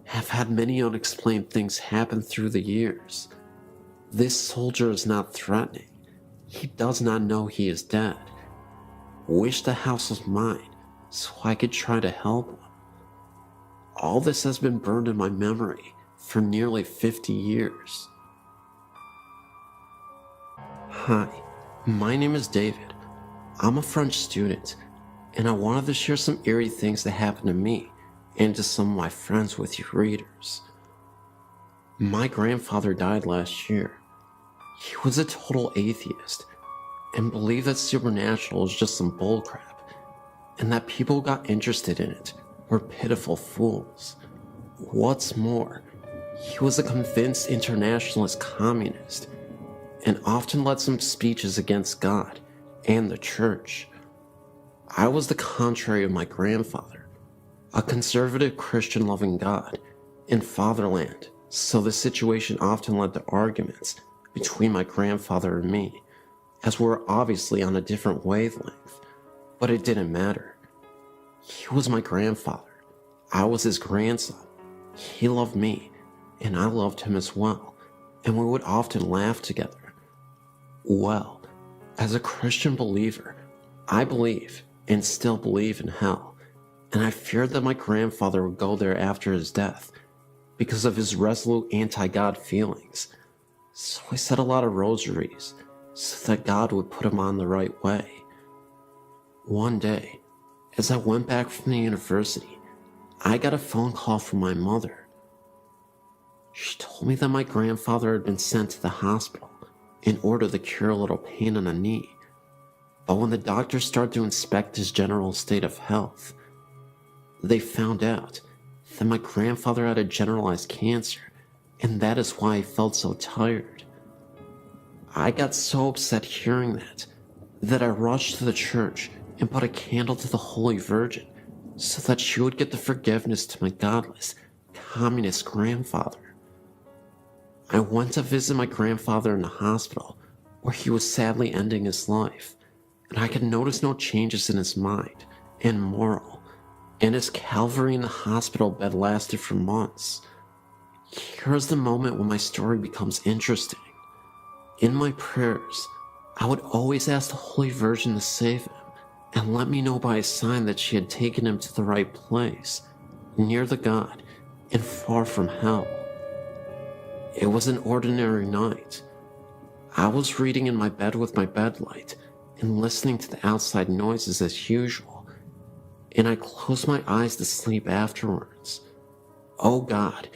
have had many unexplained things happen through the years. This soldier is not threatening. He does not know he is dead. Wish the house was mine so I could try to help him. All this has been burned in my memory for nearly 50 years. Hi, my name is David. I'm a French student, and I wanted to share some eerie things that happened to me and to some of my friends with you readers. My grandfather died last year. He was a total atheist and believed that supernatural was just some bullcrap, and that people who got interested in it were pitiful fools. What's more, he was a convinced internationalist communist and often led some speeches against God and the church. I was the contrary of my grandfather, a conservative Christian loving God and fatherland, so the situation often led to arguments between my grandfather and me, as we were obviously on a different wavelength, but it didn't matter. He was my grandfather. I was his grandson. He loved me, and I loved him as well, and we would often laugh together. Well, as a Christian believer, I believe and still believe in hell, and I feared that my grandfather would go there after his death because of his resolute anti-God feelings. So I said a lot of rosaries so that God would put him on the right way. One day, as I went back from the university, I got a phone call from my mother. She told me that my grandfather had been sent to the hospital in order to cure a little pain in the knee. But when the doctors started to inspect his general state of health, they found out that my grandfather had a generalized cancer, and that is why he felt so tired. I got so upset hearing that I rushed to the church and put a candle to the Holy Virgin so that she would get the forgiveness to my godless, communist grandfather. I went to visit my grandfather in the hospital, where he was sadly ending his life, and I could notice no changes in his mind and moral, and his Calvary in the hospital bed lasted for months. Here's the moment when my story becomes interesting. In my prayers, I would always ask the Holy Virgin to save him and let me know by a sign that she had taken him to the right place, near the God and far from hell. It was an ordinary night. I was reading in my bed with my bedlight and listening to the outside noises as usual, and I closed my eyes to sleep afterwards. Oh God,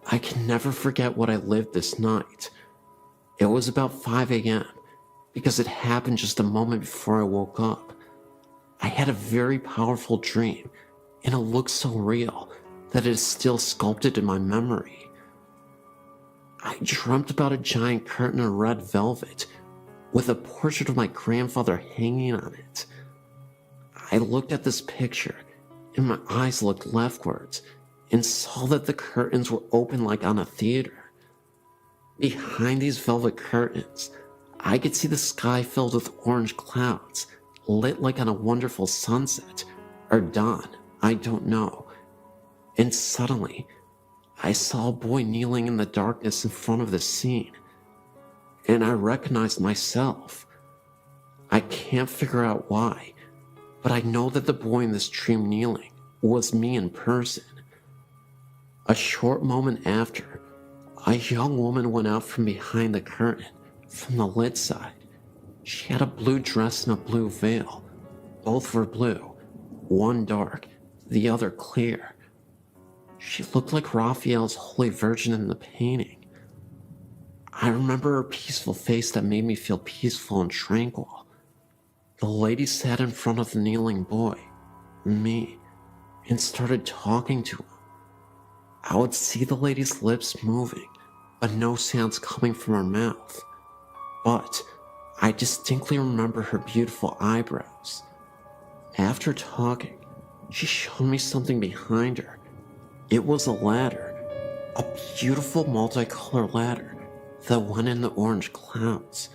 I can never forget what I lived this night. It was about 5 a.m. because it happened just a moment before I woke up. I had a very powerful dream, and it looked so real that it is still sculpted in my memory. I dreamt about a giant curtain of red velvet with a portrait of my grandfather hanging on it. I looked at this picture, and my eyes looked leftwards and saw that the curtains were open like on a theater. Behind these velvet curtains, I could see the sky filled with orange clouds, lit like on a wonderful sunset, or dawn, I don't know. And suddenly, I saw a boy kneeling in the darkness in front of the scene, and I recognized myself. I can't figure out why, but I know that the boy in this dream kneeling was me in person. A short moment after, a young woman went out from behind the curtain, from the lit side. She had a blue dress and a blue veil. Both were blue, one dark, the other clear. She looked like Raphael's Holy Virgin in the painting. I remember her peaceful face that made me feel peaceful and tranquil. The lady sat in front of the kneeling boy, me, and started talking to him. I would see the lady's lips moving, but no sounds coming from her mouth. But I distinctly remember her beautiful eyebrows. After talking, she showed me something behind her. It was a ladder, a beautiful multicolored ladder that went in the orange clouds.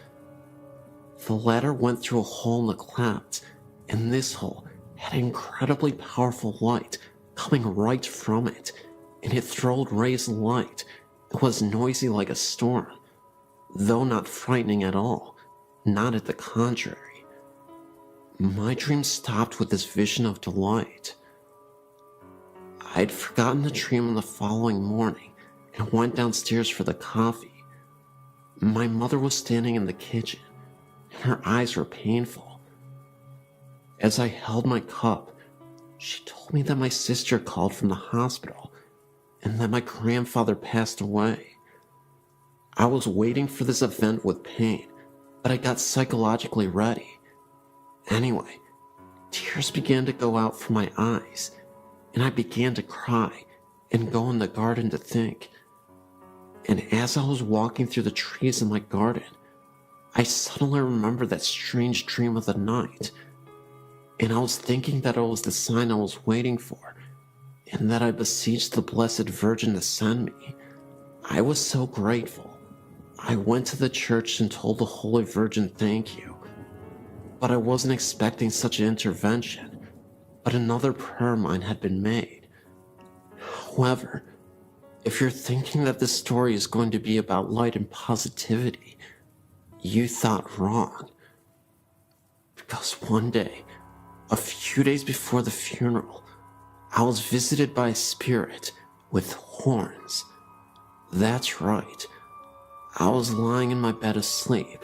The ladder went through a hole in the clouds, and this hole had incredibly powerful light coming right from it, and it throwed rays of light. It was noisy like a storm, though not frightening at all, not at the contrary. My dream stopped with this vision of delight. I'd forgotten the dream on the following morning and went downstairs for the coffee. My mother was standing in the kitchen, and her eyes were painful. As I held my cup, she told me that my sister called from the hospital and that my grandfather passed away. I was waiting for this event with pain, but I got psychologically ready. Anyway, tears began to go out from my eyes, and I began to cry and go in the garden to think. And as I was walking through the trees in my garden, I suddenly remembered that strange dream of the night, and I was thinking that it was the sign I was waiting for, and that I beseeched the Blessed Virgin to send me. I was so grateful. I went to the church and told the Holy Virgin thank you, but I wasn't expecting such an intervention, but another prayer of mine had been made. However, If you're thinking that this story is going to be about light and positivity, you thought wrong. Because one day, a few days before the funeral, I was visited by a spirit with horns. That's right. I was lying in my bed asleep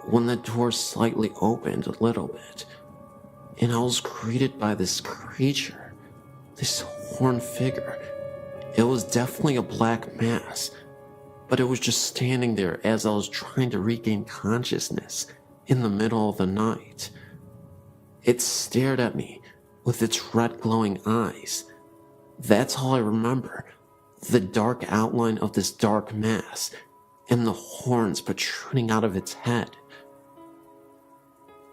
when the door slightly opened a little bit, and I was greeted by this creature, this horned figure. It was definitely a black mass, but it was just standing there as I was trying to regain consciousness in the middle of the night. It stared at me with its red glowing eyes. That's all I remember, the dark outline of this dark mass and the horns protruding out of its head.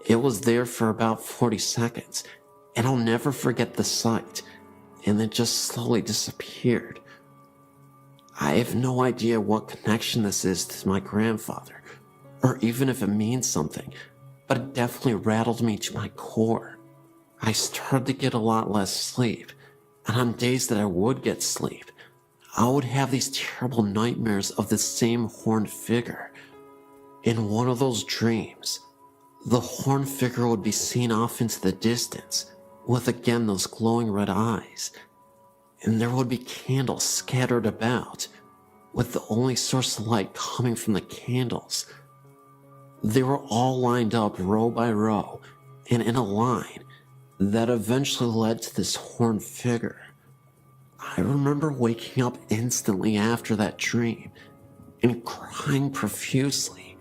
It was there for about 40 seconds, and I'll never forget the sight, and it just slowly disappeared. I have no idea what connection this is to my grandfather, or even if it means something, but it definitely rattled me to my core. I started to get a lot less sleep, and on days that I would get sleep, I would have these terrible nightmares of the same horned figure. In one of those dreams, the horned figure would be seen off into the distance, with again those glowing red eyes, and there would be candles scattered about, with the only source of light coming from the candles. They were all lined up row by row and in a line that eventually led to this horned figure. I remember waking up instantly after that dream and crying profusely.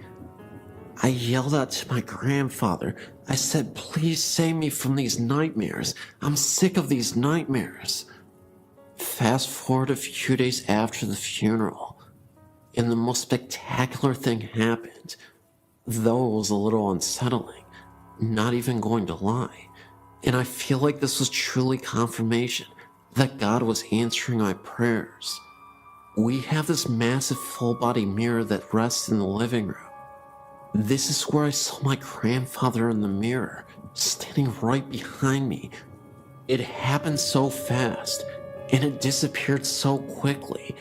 I yelled out to my grandfather. I said, "Please save me from these nightmares. I'm sick of these nightmares." Fast forward a few days after the funeral, and the most spectacular thing happened, though it was a little unsettling, not even going to lie. And I feel like this was truly confirmation that God was answering my prayers. We have this massive full-body mirror that rests in the living room. This is where I saw my grandfather in the mirror, standing right behind me. It happened so fast, and it disappeared so quickly,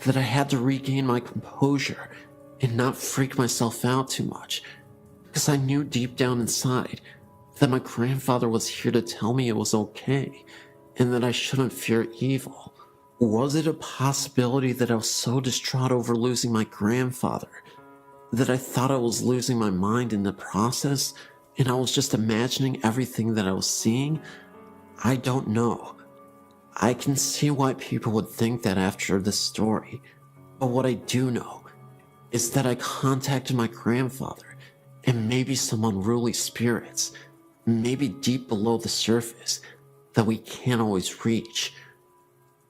that I had to regain my composure and not freak myself out too much, because I knew deep down inside that my grandfather was here to tell me it was okay, and that I shouldn't fear evil. Was it a possibility that I was so distraught over losing my grandfather that I thought I was losing my mind in the process, and I was just imagining everything that I was seeing? I don't know. I can see why people would think that after this story, but what I do know is that I contacted my grandfather and maybe some unruly spirits, maybe deep below the surface, that we can't always reach.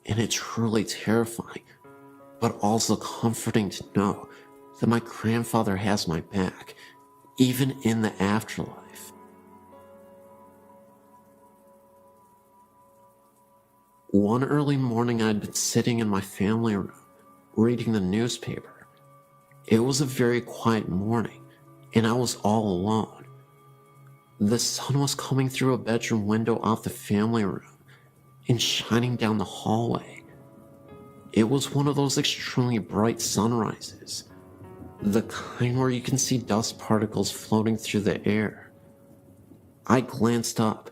And it's truly terrifying, but also comforting to know that my grandfather has my back, even in the afterlife. One early morning, I'd been sitting in my family room, reading the newspaper. It was a very quiet morning, and I was all alone. The sun was coming through a bedroom window off the family room and shining down the hallway. It was one of those extremely bright sunrises, the kind where you can see dust particles floating through the air. I glanced up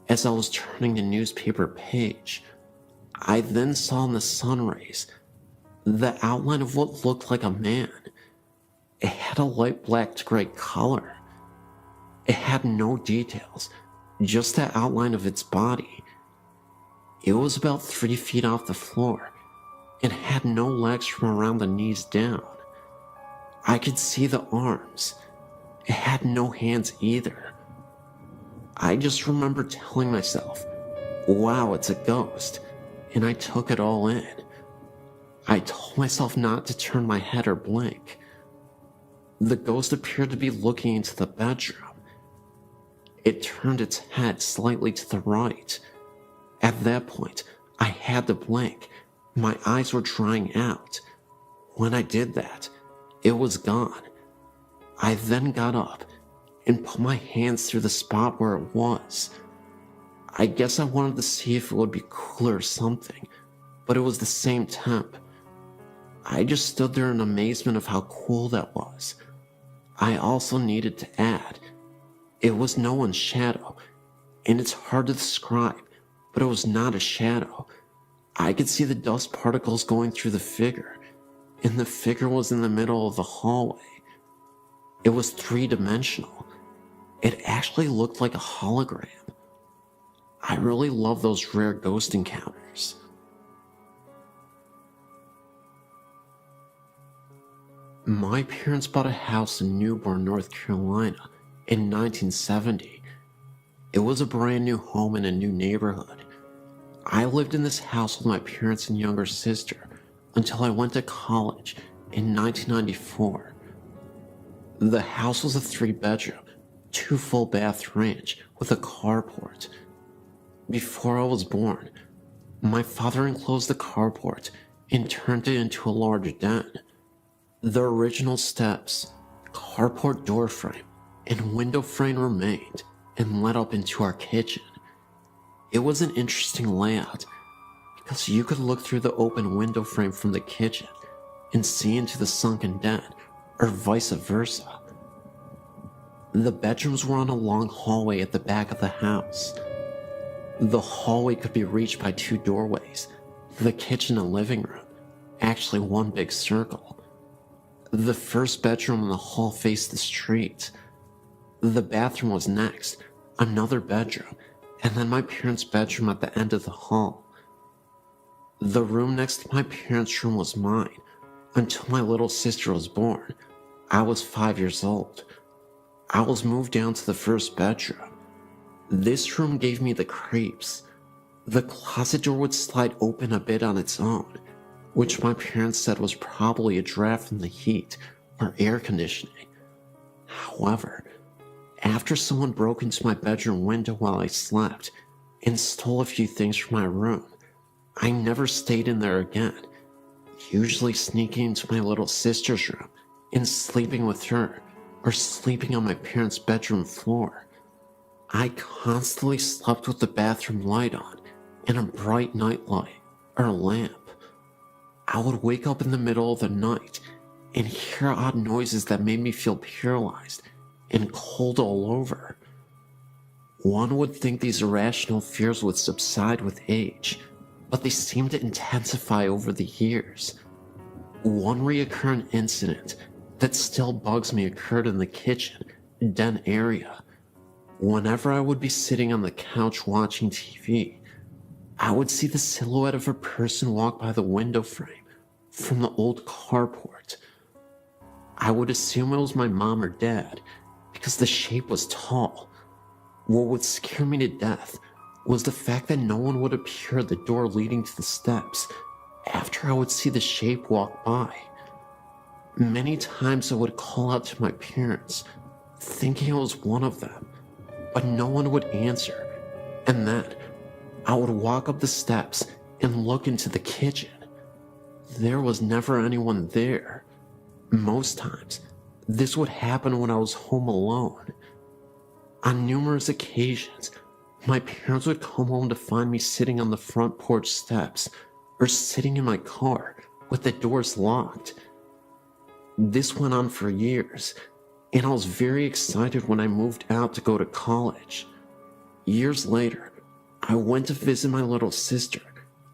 as I was turning the newspaper page. I then saw in the sun rays the outline of what looked like a man. It had a light black to gray color. It had no details, just the outline of its body. It was about 3 feet off the floor and had no legs from around the knees down. I could see the arms. It had no hands either. I just remember telling myself, "Wow, it's a ghost," and I took it all in. I told myself not to turn my head or blink. The ghost appeared to be looking into the bedroom. It turned its head slightly to the right. At that point, I had to blink. My eyes were drying out. When I did that, it was gone. I then got up and put my hands through the spot where it was. I guess I wanted to see if it would be cool or something, but it was the same temp. I just stood there in amazement of how cool that was. I also needed to add, it was no one's shadow, and it's hard to describe, but it was not a shadow. I could see the dust particles going through the figure, and the figure was in the middle of the hallway. It was three-dimensional. It actually looked like a hologram. I really love those rare ghost encounters. My parents bought a house in Newborn, North Carolina in 1970. It was a brand new home in a new neighborhood. I lived in this house with my parents and younger sister until I went to college in 1994. The house was a 3-bedroom, 2 full bath ranch with a carport. Before I was born, my father enclosed the carport and turned it into a large den. The original steps, carport door frame, and window frame remained and led up into our kitchen. It was an interesting layout because you could look through the open window frame from the kitchen and see into the sunken den, or vice versa. The bedrooms were on a long hallway at the back of the house. The hallway could be reached by 2 doorways, the kitchen and living room, actually one big circle. The first bedroom in the hall faced the street. The bathroom was next, another bedroom, and then my parents' bedroom at the end of the hall. The room next to my parents' room was mine until my little sister was born. I was 5 years old. I was moved down to the first bedroom. This room gave me the creeps. The closet door would slide open a bit on its own, which my parents said was probably a draft from the heat or air conditioning. However, after someone broke into my bedroom window while I slept and stole a few things from my room, I never stayed in there again, usually sneaking into my little sister's room and sleeping with her or sleeping on my parents' bedroom floor. I constantly slept with the bathroom light on and a bright night light or lamp. I would wake up in the middle of the night and hear odd noises that made me feel paralyzed and cold all over. One would think these irrational fears would subside with age, but they seemed to intensify over the years. One recurrent incident that still bugs me occurred in the kitchen, den area. Whenever I would be sitting on the couch watching TV, I would see the silhouette of a person walk by the window frame from the old carport. I would assume it was my mom or dad because the shape was tall. What would scare me to death was the fact that no one would appear at the door leading to the steps after I would see the shape walk by. Many times I would call out to my parents, thinking it was one of them, but no one would answer, and then I would walk up the steps and look into the kitchen. There was never anyone there. Most times, this would happen when I was home alone. On numerous occasions, my parents would come home to find me sitting on the front porch steps or sitting in my car with the doors locked. This went on for years, and I was very excited when I moved out to go to college. Years later, I went to visit my little sister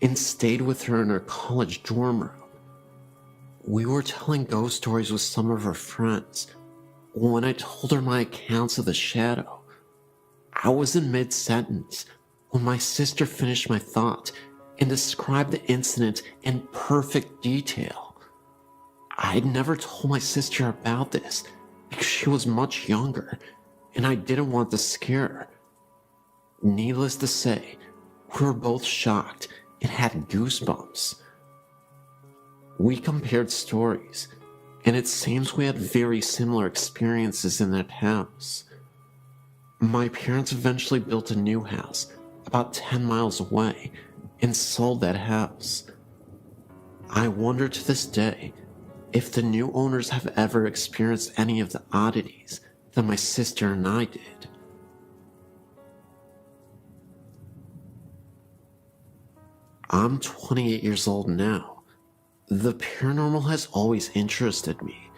and stayed with her in her college dorm room. We were telling ghost stories with some of her friends when I told her my accounts of the shadow. I was in mid-sentence when my sister finished my thought and described the incident in perfect detail. I had never told my sister about this because she was much younger and I didn't want to scare her. Needless to say, we were both shocked and had goosebumps. We compared stories, and it seems we had very similar experiences in that house. My parents eventually built a new house about 10 miles away and sold that house. I wonder to this day if the new owners have ever experienced any of the oddities that my sister and I did. I'm 28 years old now. The paranormal has always interested me,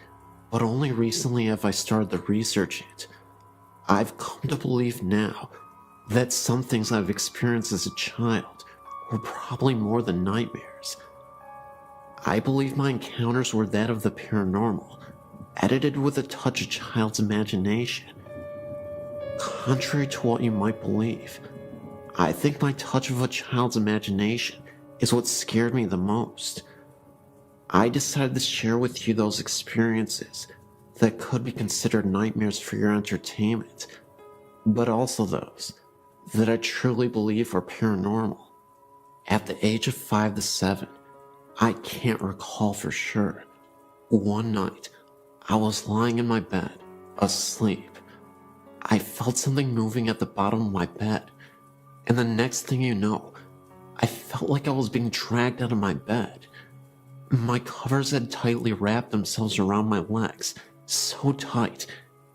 but only recently have I started to research it. I've come to believe now that some things I've experienced as a child were probably more than nightmares. I believe my encounters were that of the paranormal, edited with a touch of child's imagination. Contrary to what you might believe, I think my touch of a child's imagination is what scared me the most. I decided to share with you those experiences that could be considered nightmares for your entertainment, but also those that I truly believe are paranormal. At the age of 5 to 7, I can't recall for sure. One night, I was lying in my bed, asleep. I felt something moving at the bottom of my bed, and the next thing you know, I felt like I was being dragged out of my bed. My covers had tightly wrapped themselves around my legs, so tight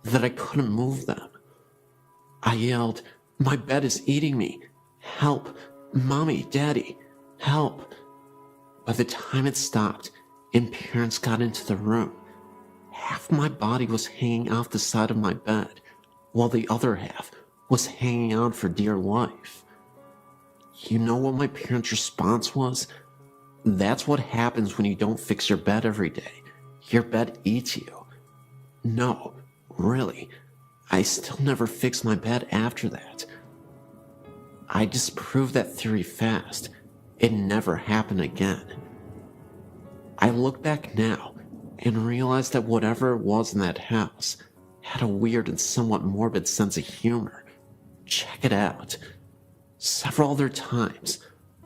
that I couldn't move them. I yelled, "My bed is eating me! Help! Mommy, Daddy, help!" By the time it stopped and parents got into the room, half my body was hanging off the side of my bed, while the other half was hanging on for dear life. You know what my parents' response was? "That's what happens when you don't fix your bed every day. Your bed eats you." No, really, I still never fixed my bed after that. I disproved that theory fast. It never happened again. I look back now and realize that whatever it was in that house had a weird and somewhat morbid sense of humor. Check it out. Several other times,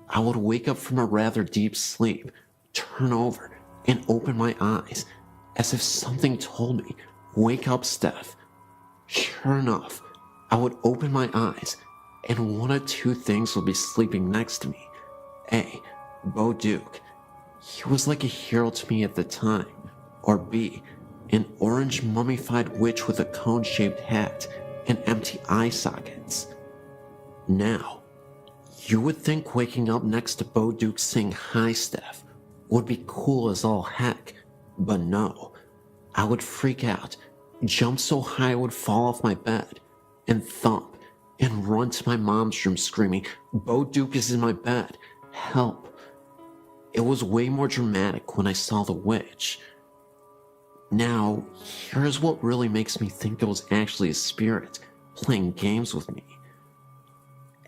I would wake up from a rather deep sleep, turn over, and open my eyes, as if something told me, "Wake up, Steph." Sure enough, I would open my eyes, and one of two things would be sleeping next to me. A. Bo Duke. He was like a hero to me at the time. Or B. An orange mummified witch with a cone-shaped hat and empty eye sockets. Now, you would think waking up next to Bo Duke saying "Hi, Steph" would be cool as all heck, but no. I would freak out, jump so high I would fall off my bed, and thump and run to my mom's room screaming, "Bo Duke is in my bed, help." It was way more dramatic when I saw the witch. Now, here's what really makes me think it was actually a spirit playing games with me.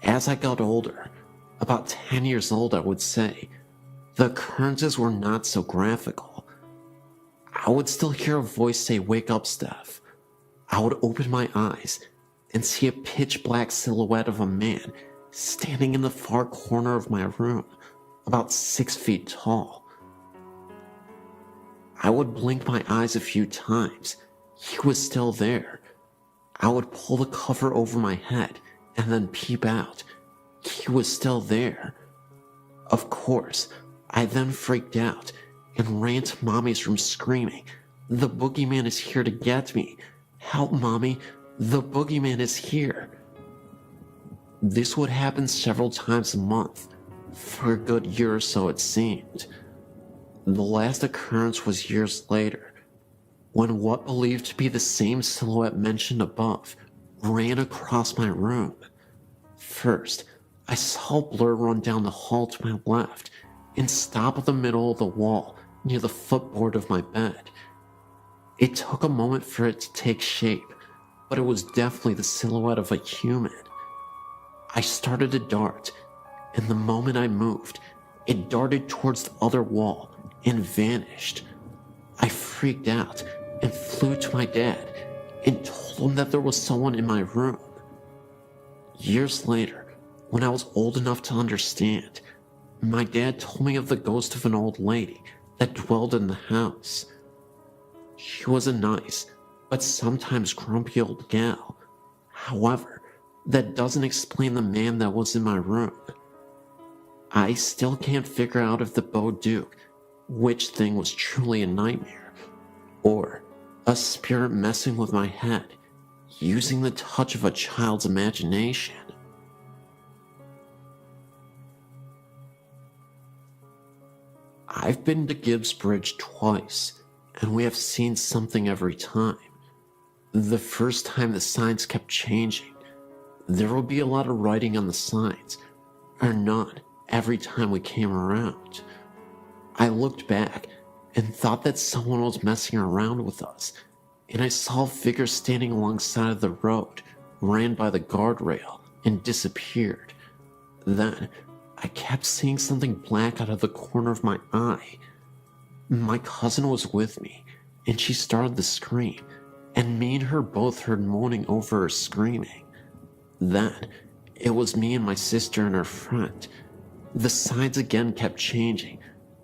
As I got older, about 10 years old I would say, the occurrences were not so graphical. I would still hear a voice say, "Wake up, Steph." I would open my eyes and see a pitch black silhouette of a man standing in the far corner of my room, about 6 feet tall. I would blink my eyes a few times. He was still there. I would pull the cover over my head and then peep out. He was still there. Of course, I then freaked out and ran to Mommy's room screaming, "The boogeyman is here to get me. Help, Mommy, the boogeyman is here." This would happen several times a month, for a good year or so it seemed. The last occurrence was years later, when what believed to be the same silhouette mentioned above ran across my room. First, I saw a blur run down the hall to my left and stop at the middle of the wall near the footboard of my bed. It took a moment for it to take shape, but it was definitely the silhouette of a human. I started to dart, and the moment I moved, it darted towards the other wall and vanished. I freaked out and flew to my dad and told him that there was someone in my room. Years later, when I was old enough to understand, my dad told me of the ghost of an old lady that dwelled in the house. She was a nice, but sometimes grumpy old gal. However, that doesn't explain the man that was in my room. I still can't figure out if the Bo Duke witch thing was truly a nightmare, or a spirit messing with my head, using the touch of a child's imagination. I've been to Gibbs Bridge twice, and we have seen something every time. The first time the signs kept changing. There would be a lot of writing on the signs, or none, every time we came around. I looked back and thought that someone was messing around with us, and I saw a figure standing alongside of the road, ran by the guardrail, and disappeared. Then, I kept seeing something black out of the corner of my eye. My cousin was with me, and she started to scream, and me and her both heard moaning over her screaming. Then, it was me and my sister and her friend. The signs again kept changing,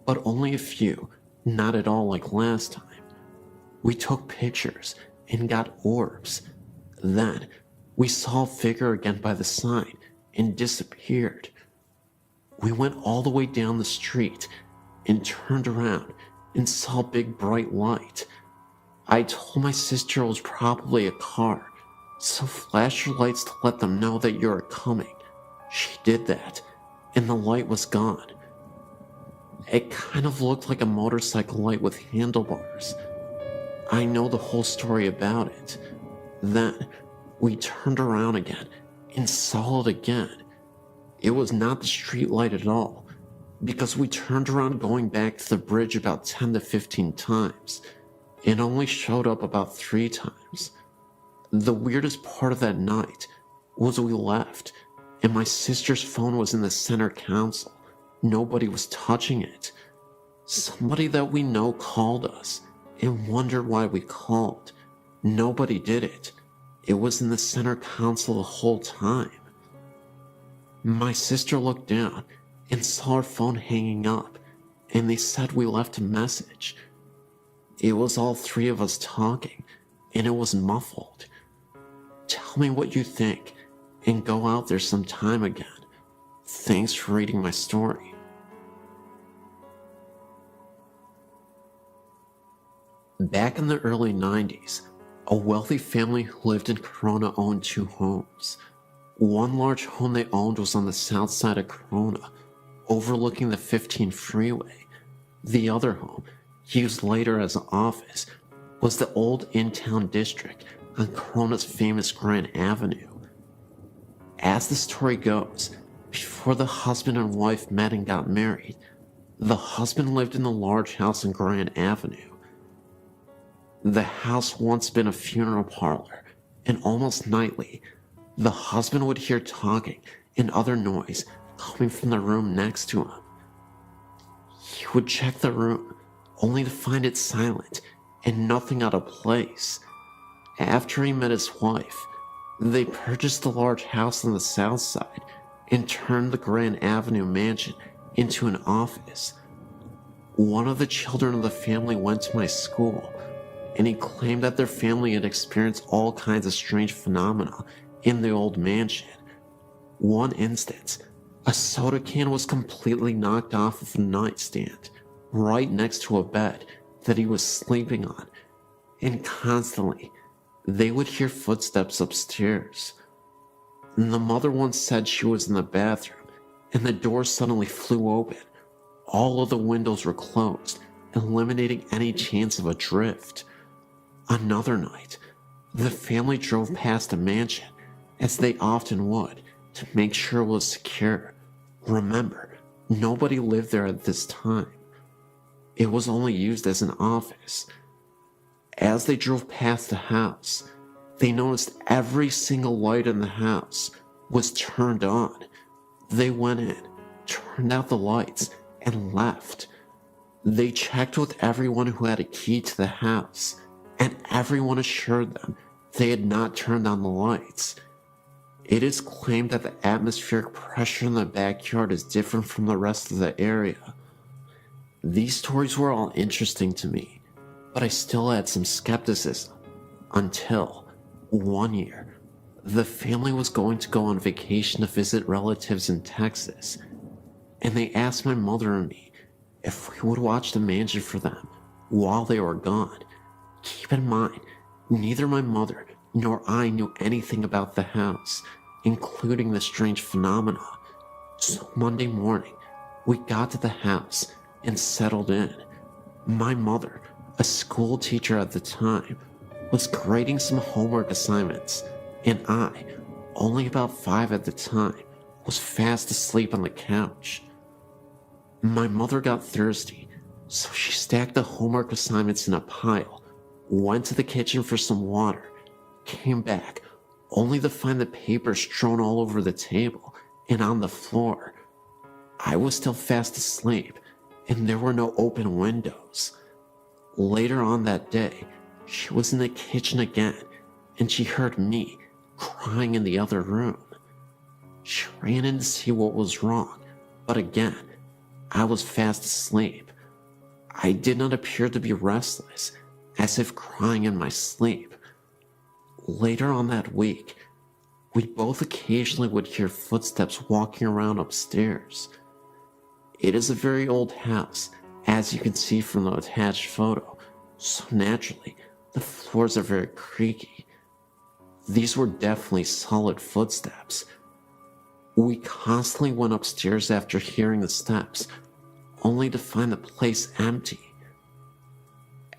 but only a few, not at all like last time. We took pictures and got orbs. Then, we saw a figure again by the sign and disappeared. We went all the way down the street and turned around and saw a big bright light. I told my sister it was probably a car, so flash your lights to let them know that you're coming. She did that, and the light was gone. It kind of looked like a motorcycle light with handlebars. I know the whole story about it. Then, we turned around again and saw it again. It was not the street light at all, because we turned around going back to the bridge about 10 to 15 times. It only showed up about 3 times. The weirdest part of that night was we left, and my sister's phone was in the center console. Nobody was touching it. Somebody that we know called us and wondered why we called. Nobody did it. It was in the center console the whole time. My sister looked down and saw her phone hanging up, and they said we left a message. It was all 3 of us talking, and it was muffled. Tell me what you think, and go out there sometime again. Thanks for reading my story. Back in the early 90s, a wealthy family who lived in Corona owned 2 homes. One large home they owned was on the south side of Corona, overlooking the 15 freeway. The other home, used later as an office, was the old in-town district on Corona's famous Grand Avenue. As the story goes, before the husband and wife met and got married, the husband lived in the large house on Grand Avenue. The house once been a funeral parlor, and almost nightly, the husband would hear talking and other noise coming from the room next to him. He would check the room, only to find it silent and nothing out of place. After he met his wife, they purchased the large house on the south side and turned the Grand Avenue mansion into an office. One of the children of the family went to my school, and he claimed that their family had experienced all kinds of strange phenomena in the old mansion. One instance, a soda can was completely knocked off of a nightstand right next to a bed that he was sleeping on, and constantly they would hear footsteps upstairs. And the mother once said she was in the bathroom and the door suddenly flew open. All of the windows were closed, eliminating any chance of a drift. Another night, the family drove past a mansion, as they often would, to make sure it was secure. Remember, nobody lived there at this time. It was only used as an office. As they drove past the house, they noticed every single light in the house was turned on. They went in, turned out the lights, and left. They checked with everyone who had a key to the house, and everyone assured them they had not turned on the lights. It is claimed that the atmospheric pressure in the backyard is different from the rest of the area. These stories were all interesting to me, but I still had some skepticism, until one year, the family was going to go on vacation to visit relatives in Texas, and they asked my mother and me if we would watch the mansion for them while they were gone. Keep in mind, neither my mother nor I knew anything about the house, including the strange phenomena. So Monday morning, we got to the house, and settled in. My mother, a school teacher at the time, was grading some homework assignments, and I, only about 5 at the time, was fast asleep on the couch. My mother got thirsty, so she stacked the homework assignments in a pile, went to the kitchen for some water, came back, only to find the papers strewn all over the table and on the floor. I was still fast asleep, and there were no open windows. Later on that day, she was in the kitchen again, and she heard me crying in the other room. She ran in to see what was wrong, but again, I was fast asleep. I did not appear to be restless, as if crying in my sleep. Later on that week, we both occasionally would hear footsteps walking around upstairs. It is a very old house, as you can see from the attached photo, so naturally, the floors are very creaky. These were definitely solid footsteps. We constantly went upstairs after hearing the steps, only to find the place empty.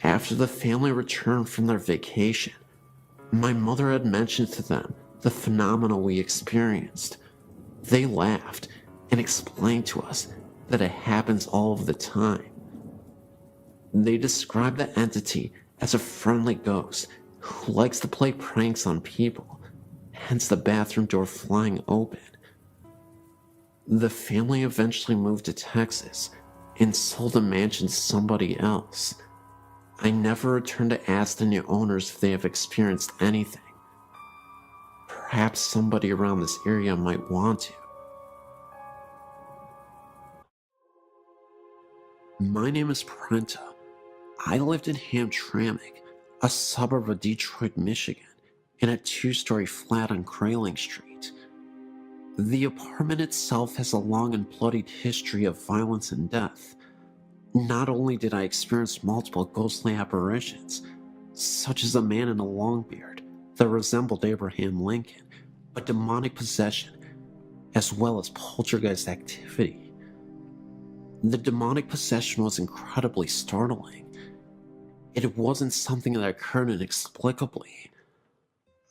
After the family returned from their vacation, my mother had mentioned to them the phenomena we experienced. They laughed and explained to us that it happens all of the time. They described the entity as a friendly ghost who likes to play pranks on people, hence the bathroom door flying open. The family eventually moved to Texas and sold the mansion to somebody else. I never returned to ask the new owners if they have experienced anything. Perhaps somebody around this area might want to. My name is Prenta. I lived in Hamtramck, a suburb of Detroit, Michigan, in a 2-story flat on Grayling Street. The apartment itself has a long and bloodied history of violence and death. Not only did I experience multiple ghostly apparitions, such as a man in a long beard that resembled Abraham Lincoln, but demonic possession, as well as poltergeist activity. The demonic possession was incredibly startling. It wasn't something that occurred inexplicably.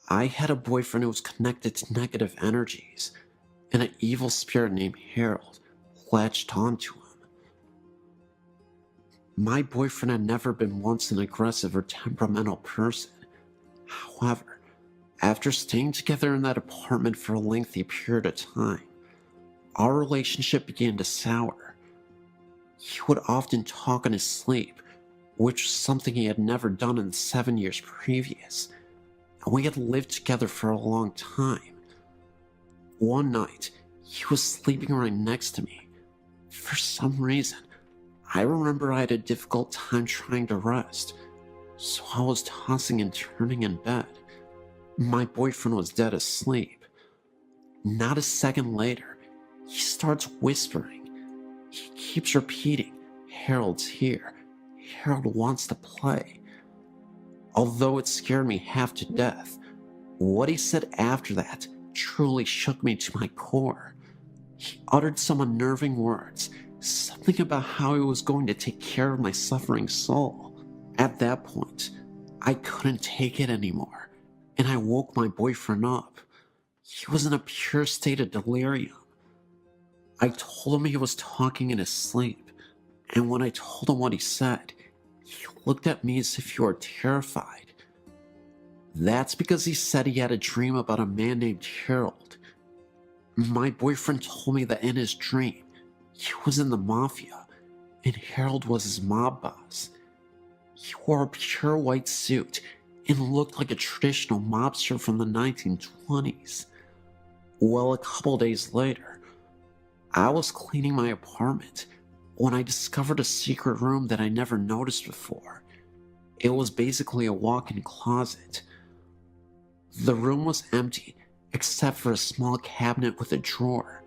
I had a boyfriend who was connected to negative energies, and an evil spirit named Harold latched onto him. My boyfriend had never been once an aggressive or temperamental person. However, after staying together in that apartment for a lengthy period of time, our relationship began to sour. He would often talk in his sleep, which was something he had never done in the 7 years previous, and we had lived together for a long time. One night, he was sleeping right next to me. For some reason, I remember I had a difficult time trying to rest, so I was tossing and turning in bed. My boyfriend was dead asleep. Not a second later, he starts whispering. He keeps repeating, "Harold's here. Harold wants to play." Although it scared me half to death, what he said after that truly shook me to my core. He uttered some unnerving words, something about how he was going to take care of my suffering soul. At that point, I couldn't take it anymore, and I woke my boyfriend up. He was in a pure state of delirium. I told him he was talking in his sleep, and when I told him what he said, he looked at me as if he were terrified. That's because he said he had a dream about a man named Harold. My boyfriend told me that in his dream, he was in the mafia, and Harold was his mob boss. He wore a pure white suit and looked like a traditional mobster from the 1920s. Well, a couple days later, I was cleaning my apartment when I discovered a secret room that I never noticed before. It was basically a walk-in closet. The room was empty except for a small cabinet with a drawer.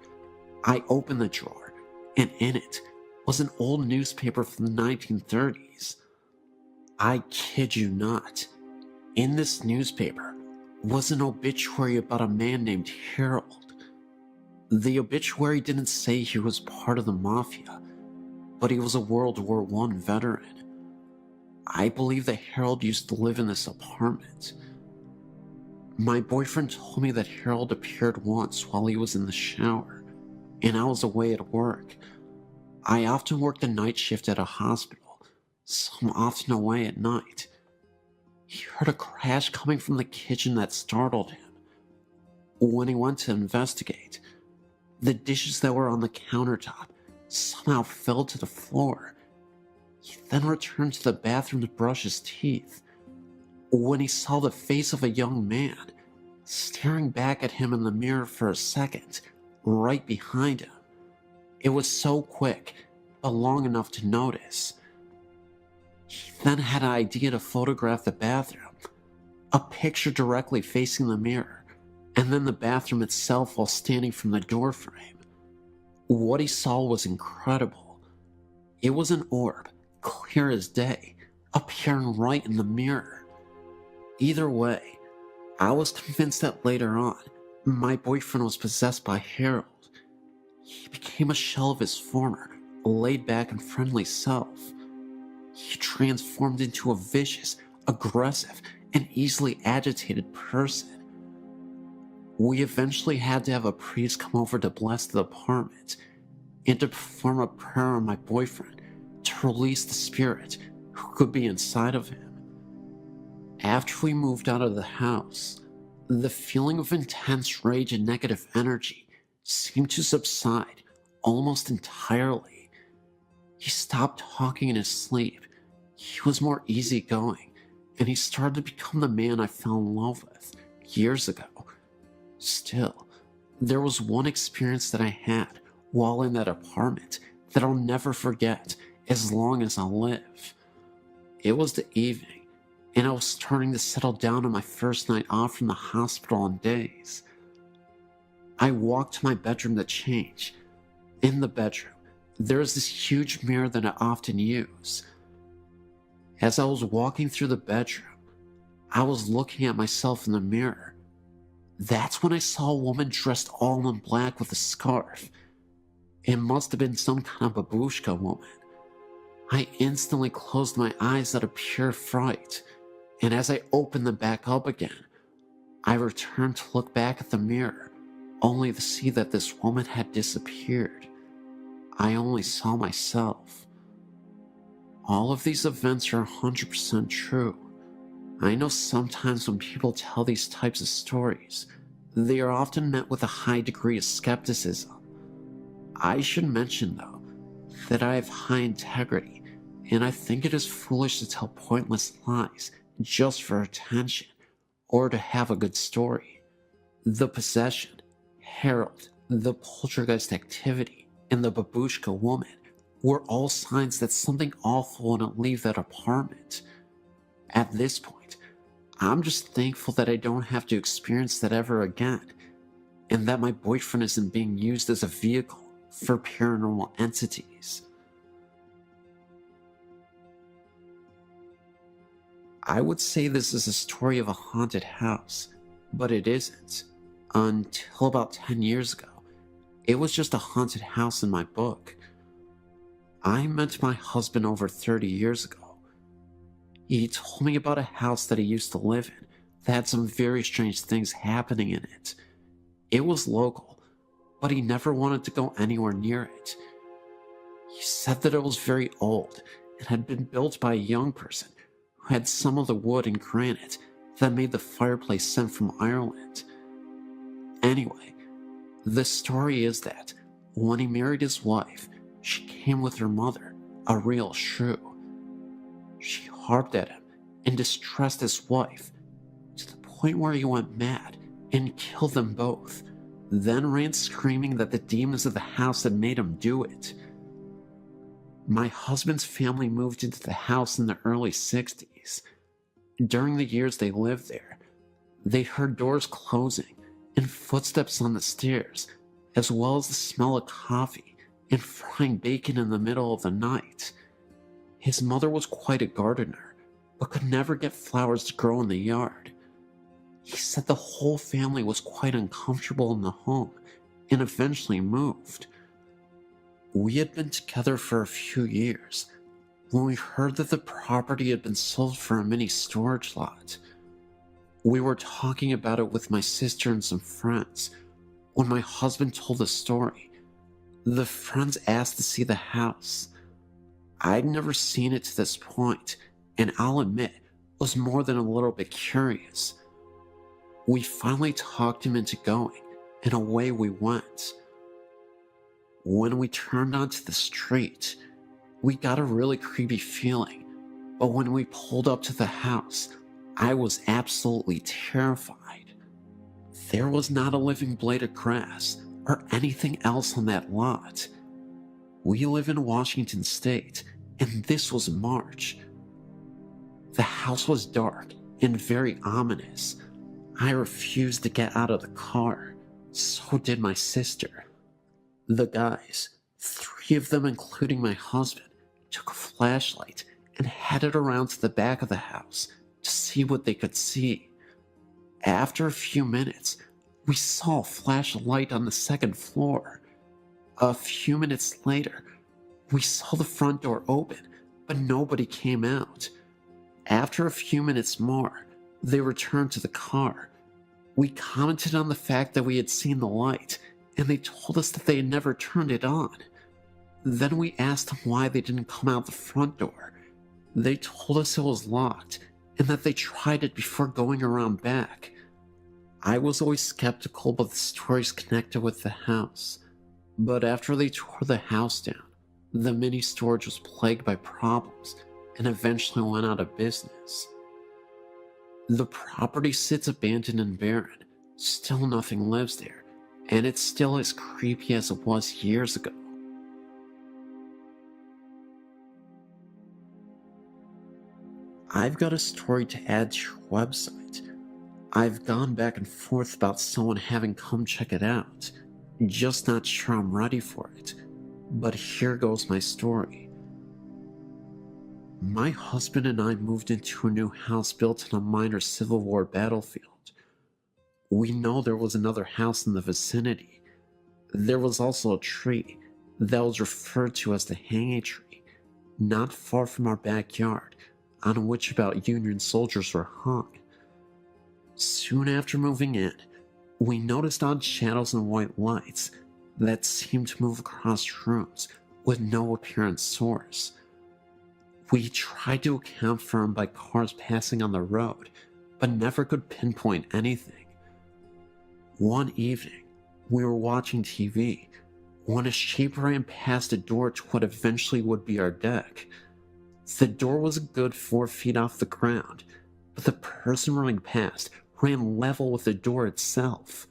I opened the drawer, and in it was an old newspaper from the 1930s. I kid you not. In this newspaper was an obituary about a man named Harold. The obituary didn't say he was part of the mafia, but he was a World War I veteran. I believe that Harold used to live in this apartment. My boyfriend told me that Harold appeared once while he was in the shower, and I was away at work. I often worked the night shift at a hospital, so I'm often away at night. He heard a crash coming from the kitchen that startled him. When he went to investigate, the dishes that were on the countertop somehow fell to the floor. He then returned to the bathroom to brush his teeth, when he saw the face of a young man staring back at him in the mirror for a second, right behind him. It was so quick, but long enough to notice. He then had an idea to photograph the bathroom, a picture directly facing the mirror, and then the bathroom itself while standing from the doorframe. What he saw was incredible. It was an orb, clear as day, appearing right in the mirror. Either way, I was convinced that later on, my boyfriend was possessed by Harold. He became a shell of his former, laid-back and friendly self. He transformed into a vicious, aggressive, and easily agitated person. We eventually had to have a priest come over to bless the apartment and to perform a prayer on my boyfriend to release the spirit who could be inside of him. After we moved out of the house, the feeling of intense rage and negative energy seemed to subside almost entirely. He stopped talking in his sleep. He was more easygoing, and he started to become the man I fell in love with years ago. Still, there was one experience that I had while in that apartment that I'll never forget as long as I live. It was the evening, and I was starting to settle down on my first night off from the hospital in days. I walked to my bedroom to change. In the bedroom, there is this huge mirror that I often use. As I was walking through the bedroom, I was looking at myself in the mirror. That's when I saw a woman dressed all in black with a scarf. It must have been some kind of babushka woman. I instantly closed my eyes out of pure fright, and as I opened them back up again, I returned to look back at the mirror, only to see that this woman had disappeared. I only saw myself. All of these events are 100% true. I know sometimes when people tell these types of stories, they are often met with a high degree of skepticism. I should mention, though, that I have high integrity, and I think it is foolish to tell pointless lies just for attention or to have a good story. The possession, Harold, the poltergeist activity, and the babushka woman were all signs that something awful wouldn't leave that apartment. At this point, I'm just thankful that I don't have to experience that ever again, and that my boyfriend isn't being used as a vehicle for paranormal entities. I would say this is a story of a haunted house, but it isn't. Until about 10 years ago, it was just a haunted house in my book. I met my husband over 30 years ago. He told me about a house that he used to live in that had some very strange things happening in it. It was local, but he never wanted to go anywhere near it. He said that it was very old and had been built by a young person who had some of the wood and granite that made the fireplace sent from Ireland. Anyway, the story is that when he married his wife, she came with her mother, a real shrew. She harped at him and distressed his wife to the point where he went mad and killed them both, then ran screaming that the demons of the house had made him do it. My husband's family moved into the house in the early 60s. During the years they lived there, they heard doors closing and footsteps on the stairs, as well as the smell of coffee and frying bacon in the middle of the night. His mother was quite a gardener, but could never get flowers to grow in the yard. He said the whole family was quite uncomfortable in the home and eventually moved. We had been together for a few years when we heard that the property had been sold for a mini storage lot. We were talking about it with my sister and some friends when my husband told the story. The friends asked to see the house. I'd never seen it to this point, and I'll admit, was more than a little bit curious. We finally talked him into going, and away we went. When we turned onto the street, we got a really creepy feeling, but when we pulled up to the house, I was absolutely terrified. There was not a living blade of grass or anything else on that lot. We live in Washington State, and this was March. The house was dark and very ominous. I refused to get out of the car. So did my sister. The guys, 3 of them including my husband, took a flashlight and headed around to the back of the house to see what they could see. After a few minutes, we saw a flash of light on the 2nd floor. A few minutes later, we saw the front door open, but nobody came out. After a few minutes more, they returned to the car. We commented on the fact that we had seen the light, and they told us that they had never turned it on. Then we asked them why they didn't come out the front door. They told us it was locked, and that they tried it before going around back. I was always skeptical about the stories connected with the house, but after they tore the house down, the mini storage was plagued by problems and eventually went out of business. The property sits abandoned and barren. Still nothing lives there, and it's still as creepy as it was years ago. I've got a story to add to your website. I've gone back and forth about someone having come check it out. Just not sure I'm ready for it. But here goes my story. My husband and I moved into a new house built on a minor Civil War battlefield. We know there was another house in the vicinity. There was also a tree that was referred to as the hanging tree, not far from our backyard, on which about Union soldiers were hung. Soon after moving in, we noticed odd shadows and white lights that seemed to move across rooms with no apparent source. We tried to account for them by cars passing on the road, but never could pinpoint anything. One evening, we were watching TV when a shape ran past a door to what eventually would be our deck. The door was a good 4 feet off the ground, but the person running past ran level with the door itself.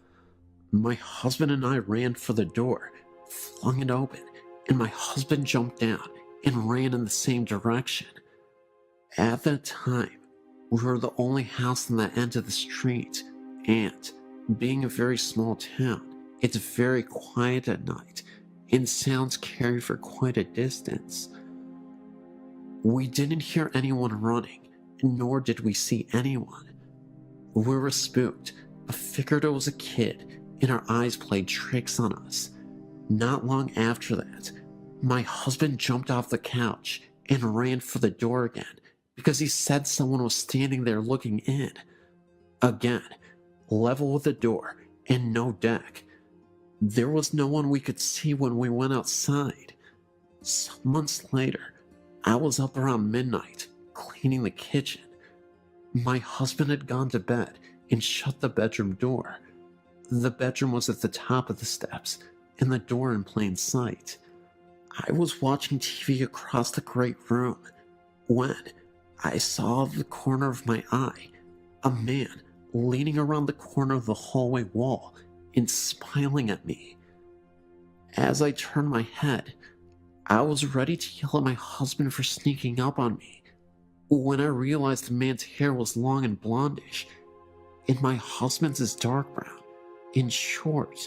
My husband and I ran for the door, flung it open, and my husband jumped down and ran in the same direction. At that time, we were the only house on that end of the street, and, being a very small town, it's very quiet at night, and sounds carry for quite a distance. We didn't hear anyone running, nor did we see anyone. We were spooked, but figured it was a kid, and our eyes played tricks on us. Not long after that, my husband jumped off the couch and ran for the door again because he said someone was standing there looking in. Again, level with the door and no deck. There was no one we could see when we went outside. Some months later, I was up around midnight cleaning the kitchen. My husband had gone to bed and shut the bedroom door. The bedroom was at the top of the steps and the door in plain sight. I was watching TV across the great room when I saw out of the corner of my eye a man leaning around the corner of the hallway wall and smiling at me. As I turned my head, I was ready to yell at my husband for sneaking up on me when I realized the man's hair was long and blondish, and my husband's is dark brown and short.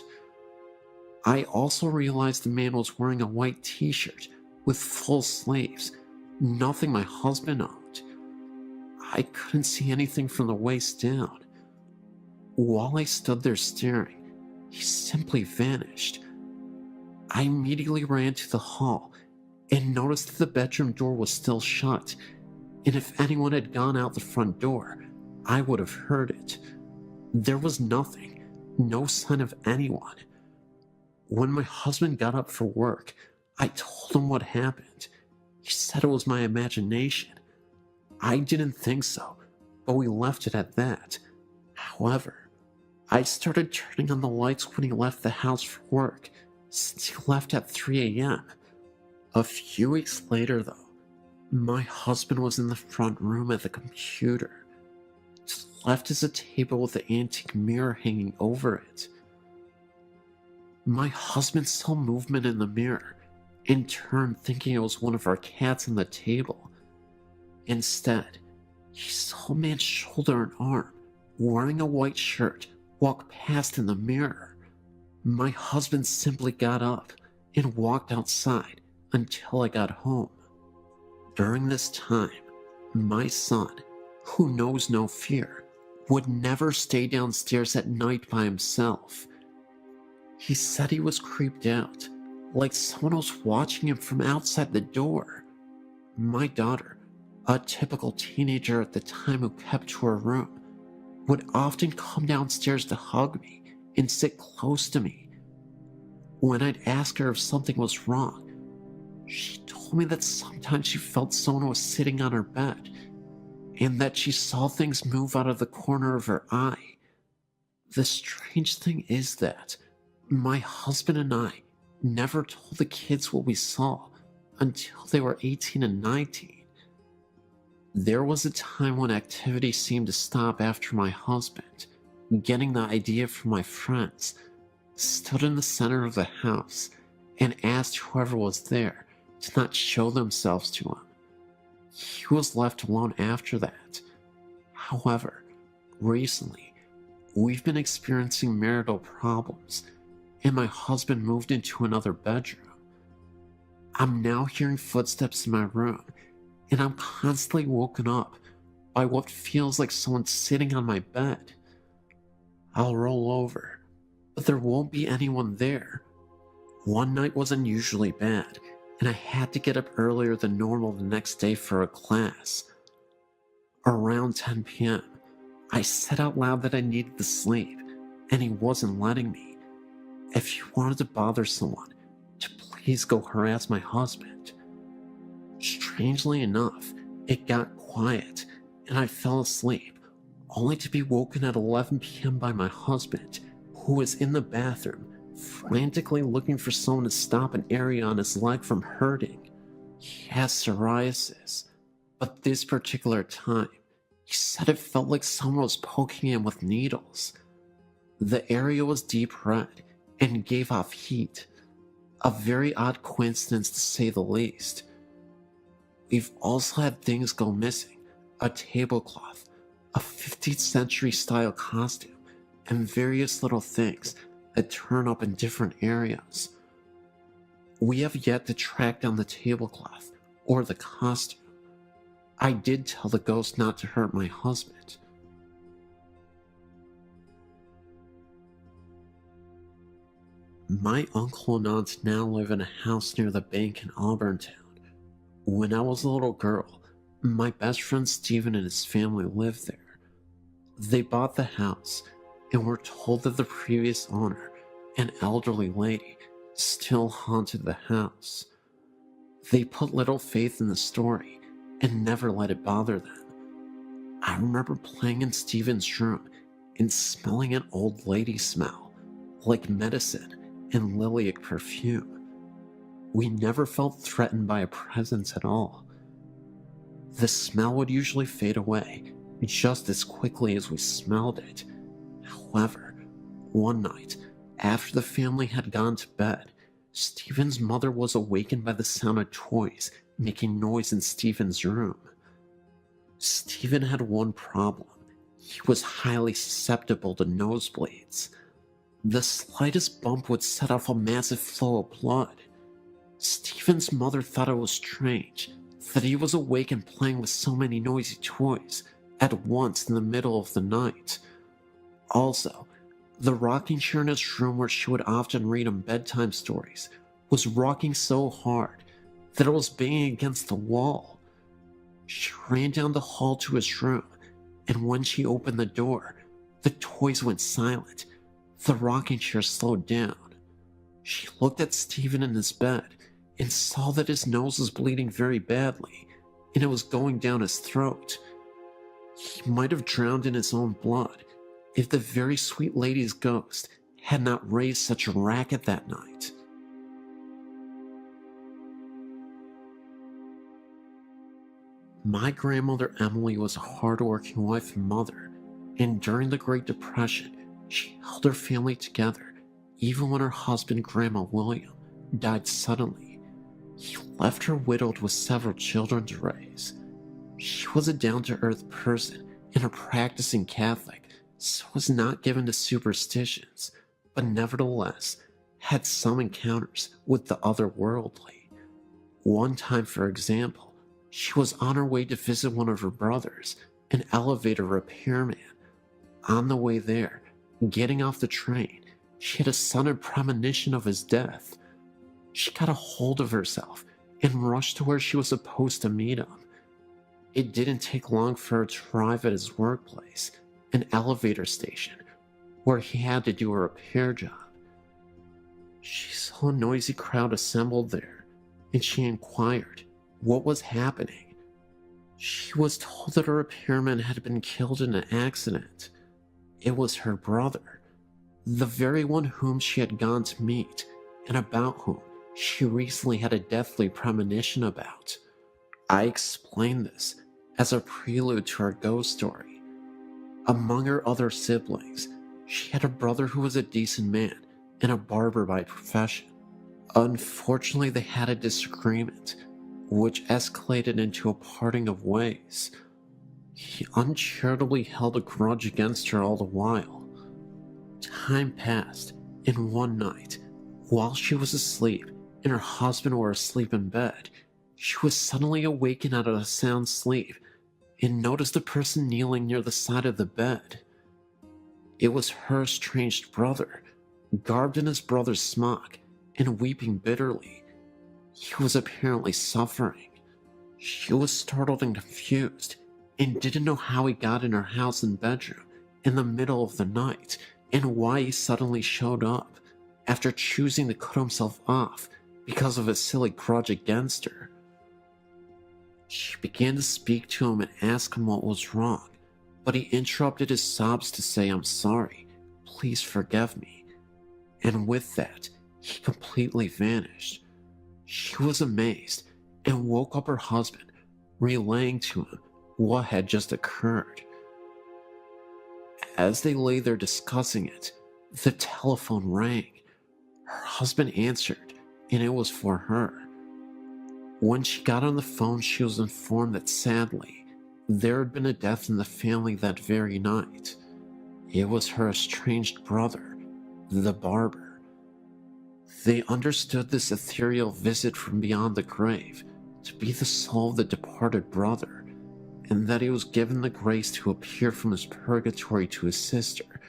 I also realized the man was wearing a white t-shirt with full sleeves, nothing my husband owned. I couldn't see anything from the waist down. While I stood there staring, he simply vanished. I immediately ran to the hall and noticed that the bedroom door was still shut, and if anyone had gone out the front door, I would have heard it. There was nothing, no sign of anyone. When my husband got up for work, I told him what happened. He said it was my imagination. I didn't think so, but we left it at that. However, I started turning on the lights when he left the house for work, since he left at 3 a.m. A few weeks later, though, my husband was in the front room at the computer. To the left is a table with an antique mirror hanging over it. My husband saw movement in the mirror, in turn thinking it was one of our cats on the table. Instead, he saw a man's shoulder and arm, wearing a white shirt, walk past in the mirror. My husband simply got up and walked outside until I got home. During this time, my son, who knows no fear, would never stay downstairs at night by himself. He said he was creeped out, like someone was watching him from outside the door. My daughter, a typical teenager at the time who kept to her room, would often come downstairs to hug me and sit close to me. When I'd ask her if something was wrong, she told me that sometimes she felt someone was sitting on her bed, and that she saw things move out of the corner of her eye. The strange thing is that my husband and I never told the kids what we saw until they were 18 and 19. There was a time when activity seemed to stop after my husband, getting the idea from my friends, stood in the center of the house and asked whoever was there to not show themselves to him. He was left alone after that. However, recently, we've been experiencing marital problems, and my husband moved into another bedroom. I'm now hearing footsteps in my room, and I'm constantly woken up by what feels like someone sitting on my bed. I'll roll over, but there won't be anyone there. One night was unusually bad, and I had to get up earlier than normal the next day for a class. Around 10 p.m., I said out loud that I needed to sleep, and he wasn't letting me. If he wanted to bother someone, to please go harass my husband. Strangely enough, it got quiet, and I fell asleep, only to be woken at 11 p.m. by my husband, who was in the bathroom, frantically looking for someone to stop an area on his leg from hurting. He has psoriasis, but this particular time, he said it felt like someone was poking him with needles. The area was deep red and gave off heat. A very odd coincidence to say the least. We've also had things go missing: a tablecloth, a 15th century style costume, and various little things that turn up in different areas. We have yet to track down the tablecloth or the costume. I did tell the ghost not to hurt my husband. My uncle and aunt now live in a house near the bank in Auburntown. When I was a little girl, my best friend Steven and his family lived there. They bought the house and were told that the previous owner, an elderly lady, still haunted the house. They put little faith in the story and never let it bother them. I remember playing in Steven's room and smelling an old lady smell, like medicine and lilac perfume. We never felt threatened by a presence at all. The smell would usually fade away just as quickly as we smelled it. However, one night, after the family had gone to bed, Steven's mother was awakened by the sound of toys making noise in Steven's room. Steven had one problem. He was highly susceptible to nosebleeds. The slightest bump would set off a massive flow of blood. Steven's mother thought it was strange that he was awake and playing with so many noisy toys at once in the middle of the night. Also, the rocking chair in his room where she would often read him bedtime stories was rocking so hard that it was banging against the wall. She ran down the hall to his room, and when she opened the door, the toys went silent. The rocking chair slowed down. She looked at Stephen in his bed and saw that his nose was bleeding very badly, and it was going down his throat. He might have drowned in his own blood if the very sweet lady's ghost had not raised such a racket that night. My grandmother Emily was a hard-working wife and mother, and during the Great Depression, she held her family together even when her husband, Grandma William, died suddenly. He left her widowed with several children to raise. She was a down-to-earth person and a practicing Catholic, so was not given to superstitions, but nevertheless had some encounters with the otherworldly. One time, for example, she was on her way to visit one of her brothers, an elevator repairman. On the way there, getting off the train, she had a sudden premonition of his death. She got a hold of herself and rushed to where she was supposed to meet him. It didn't take long for her to arrive at his workplace, an elevator station, where he had to do a repair job. She saw a noisy crowd assembled there, and she inquired what was happening. She was told that a repairman had been killed in an accident. It was her brother, the very one whom she had gone to meet, and about whom she recently had a deathly premonition about. I explained this as a prelude to her ghost story. Among her other siblings, she had a brother who was a decent man and a barber by profession. Unfortunately, they had a disagreement, which escalated into a parting of ways. He uncharitably held a grudge against her all the while. Time passed, and one night, while she was asleep and her husband were asleep in bed, she was suddenly awakened out of a sound sleep and noticed a person kneeling near the side of the bed. It was her estranged brother, garbed in his brother's smock and weeping bitterly. He was apparently suffering. She was startled and confused and didn't know how he got in her house and bedroom in the middle of the night and why he suddenly showed up after choosing to cut himself off because of a silly grudge against her. She began to speak to him and ask him what was wrong, but he interrupted his sobs to say, "I'm sorry, please forgive me." And with that, he completely vanished. She was amazed and woke up her husband, relaying to him what had just occurred. As they lay there discussing it, the telephone rang. Her husband answered, and it was for her. When she got on the phone, she was informed that sadly, there had been a death in the family that very night. It was her estranged brother, the barber. They understood this ethereal visit from beyond the grave to be the soul of the departed brother, and that he was given the grace to appear from his purgatory to his sister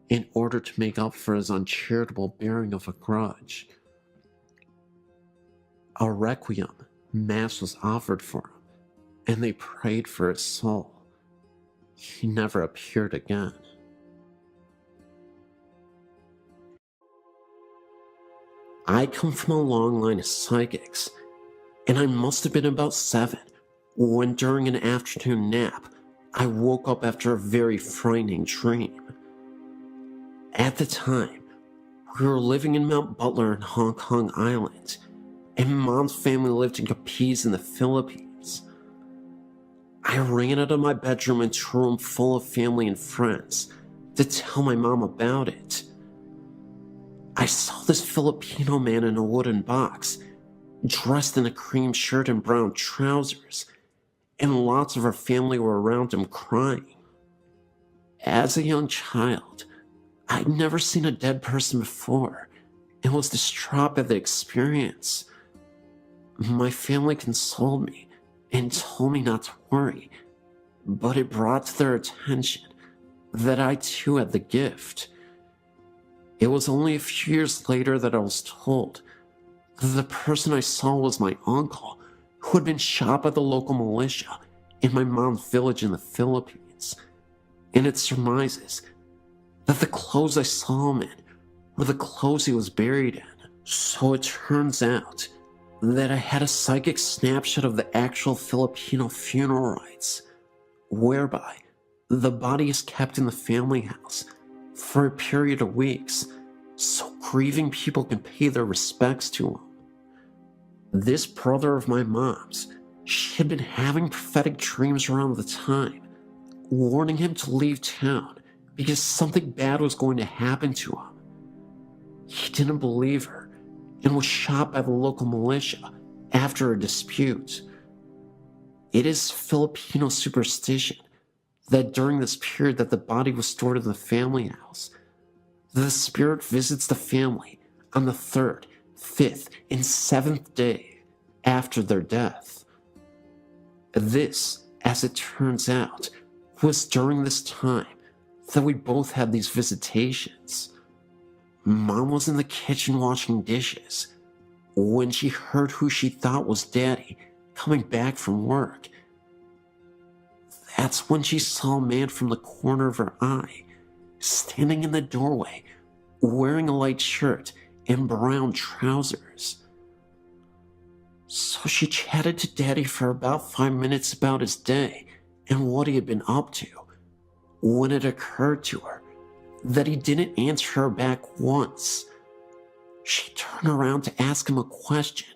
in order to make up for his uncharitable bearing of a grudge. A requiem mass was offered for him, and they prayed for his soul. He never appeared again. I come from a long line of psychics, and I must have been about 7 when during an afternoon nap, I woke up after a very frightening dream. At the time, we were living in Mount Butler in Hong Kong Island, and Mom's family lived in Capiz in the Philippines. I ran out of my bedroom into a room full of family and friends to tell my mom about it. I saw this Filipino man in a wooden box, dressed in a cream shirt and brown trousers, and lots of our family were around him crying. As a young child, I'd never seen a dead person before and was distraught by the experience. My family consoled me and told me not to worry, but it brought to their attention that I too had the gift. It was only a few years later that I was told The person I saw was my uncle, who had been shot by the local militia in my mom's village in the Philippines, and it surmises that the clothes I saw him in were the clothes he was buried in. So it turns out that I had a psychic snapshot of the actual Filipino funeral rites, whereby the body is kept in the family house for a period of weeks so grieving people can pay their respects to him. This brother of my mom's, she had been having prophetic dreams around the time, warning him to leave town because something bad was going to happen to him. He didn't believe her and was shot by the local militia after a dispute. It is Filipino superstition that during this period that the body was stored in the family house, the spirit visits the family on the third, fifth, and seventh day after their death. This, as it turns out, was during this time that we both had these visitations. Mom was in the kitchen washing dishes when she heard who she thought was Daddy coming back from work. That's when she saw a man from the corner of her eye, standing in the doorway, wearing a light shirt and brown trousers. So she chatted to Daddy for about 5 minutes about his day and what he had been up to, when it occurred to her that he didn't answer her back once. She turned around to ask him a question,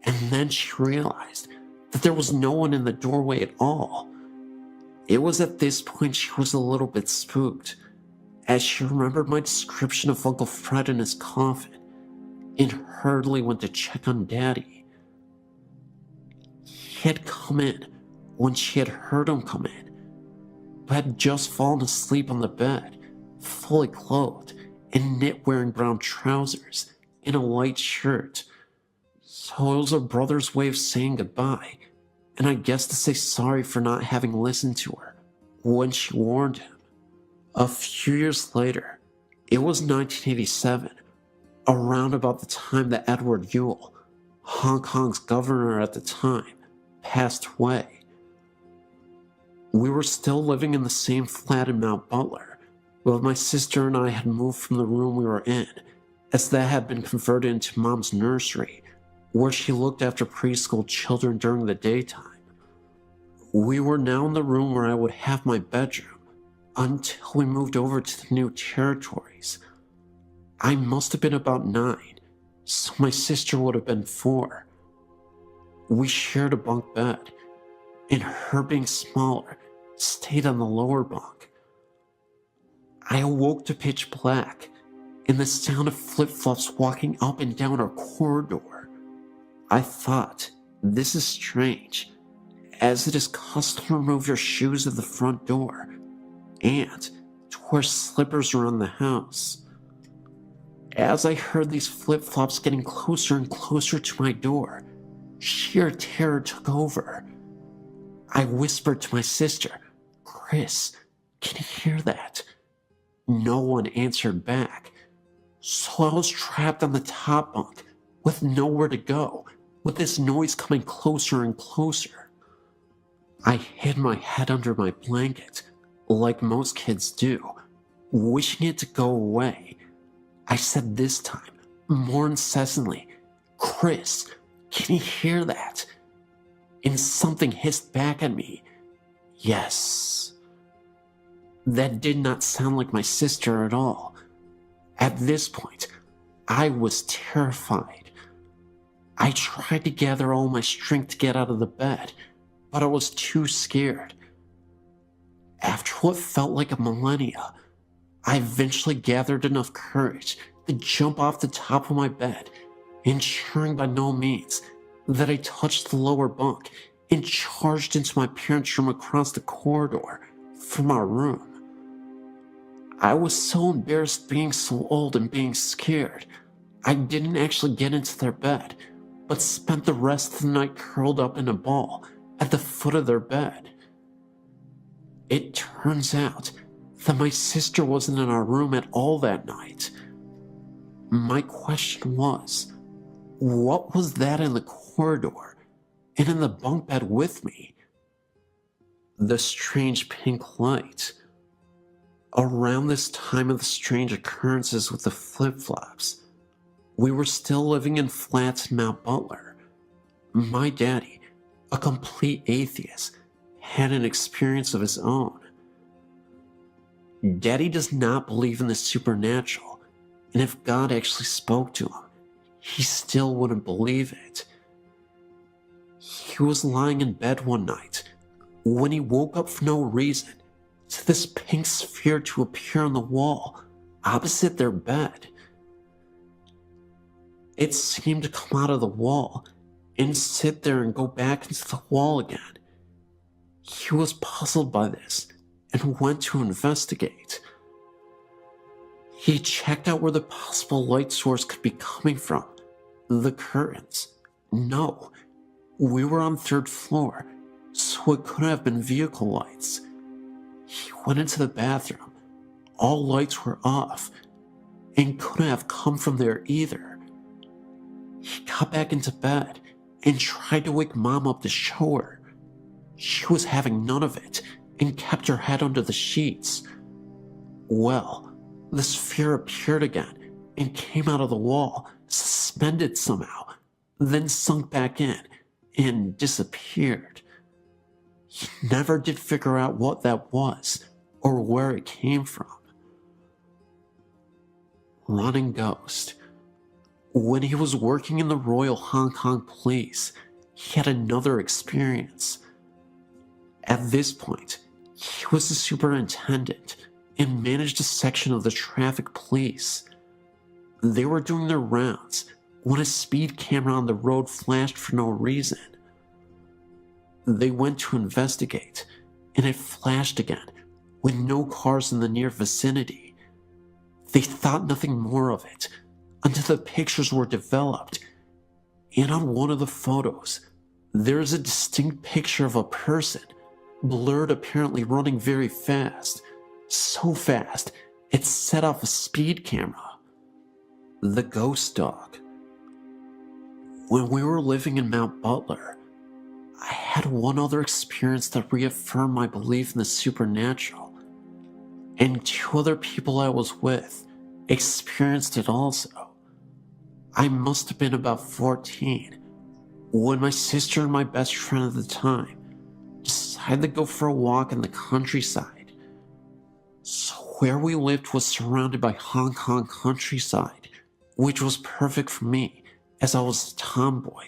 and then she realized that there was no one in the doorway at all. It was at this point she was a little bit spooked, as she remembered my description of Uncle Fred in his coffin, and hurriedly went to check on Daddy. He had come in when she had heard him come in, but had just fallen asleep on the bed, fully clothed, in knit-wearing brown trousers and a light shirt. So it was her brother's way of saying goodbye, and I guess to say sorry for not having listened to her when she warned him. A few years later, it was 1987, around about the time that Edward Yule, Hong Kong's governor at the time, passed away. We were still living in the same flat in Mount Butler, but my sister and I had moved from the room we were in, as that had been converted into Mom's nursery, where she looked after preschool children during the daytime. We were now in the room where I would have my bedroom, until we moved over to the new territories. I must have been about 9, so my sister would have been 4. We shared a bunk bed, and her being smaller stayed on the lower bunk. I awoke to pitch black and the sound of flip-flops walking up and down our corridor. I thought, this is strange, as it is custom to remove your shoes at the front door and to wear slippers around the house. As I heard these flip-flops getting closer and closer to my door, sheer terror took over. I whispered to my sister, "Chris, can you hear that?" No one answered back, so I was trapped on the top bunk with nowhere to go, with this noise coming closer and closer. I hid my head under my blanket, like most kids do, wishing it to go away. I said this time, more incessantly, "Chris, can you hear that?" And something hissed back at me, "Yes." That did not sound like my sister at all. At this point, I was terrified. I tried to gather all my strength to get out of the bed, but I was too scared. After what felt like a millennia, I eventually gathered enough courage to jump off the top of my bed, ensuring by no means that I touched the lower bunk, and charged into my parents' room across the corridor from our room. I was so embarrassed being so old and being scared, I didn't actually get into their bed, but spent the rest of the night curled up in a ball at the foot of their bed. It turns out that my sister wasn't in our room at all that night. My question was, What was that in the corridor and in the bunk bed with me? The strange pink light. Around this time of the strange occurrences with the flip-flops, we were still living in flats in Mount Butler. My daddy, a complete atheist, had an experience of his own. Daddy does not believe in the supernatural, and if God actually spoke to him, he still wouldn't believe it. He was lying in bed one night when he woke up for no reason to this pink sphere to appear on the wall opposite their bed. It seemed to come out of the wall and sit there and go back into the wall again. He was puzzled by this and went to investigate. He checked out where the possible light source could be coming from. The curtains. No, we were on 3rd floor, so it couldn't have been vehicle lights. He went into the bathroom. All lights were off and couldn't have come from there either. He got back into bed and tried to wake Mom up to show her. She was having none of it and kept her head under the sheets. Well, the sphere appeared again and came out of the wall, suspended somehow, then sunk back in and disappeared. He never did figure out what that was or where it came from. Running ghost. When he was working in the Royal Hong Kong Police, he had another experience. At this point, he was the superintendent and managed a section of the traffic police. They were doing their rounds when a speed camera on the road flashed for no reason. They went to investigate, and it flashed again with no cars in the near vicinity. They thought nothing more of it until the pictures were developed, and on one of the photos, there is a distinct picture of a person, blurred, apparently running very fast. So fast, it set off a speed camera. The ghost dog. When we were living in Mount Butler, I had one other experience that reaffirmed my belief in the supernatural, and 2 other people I was with experienced it also. I must have been about 14 when my sister and my best friend at the time decided to go for a walk in the countryside. So where we lived was surrounded by Hong Kong countryside, which was perfect for me as I was a tomboy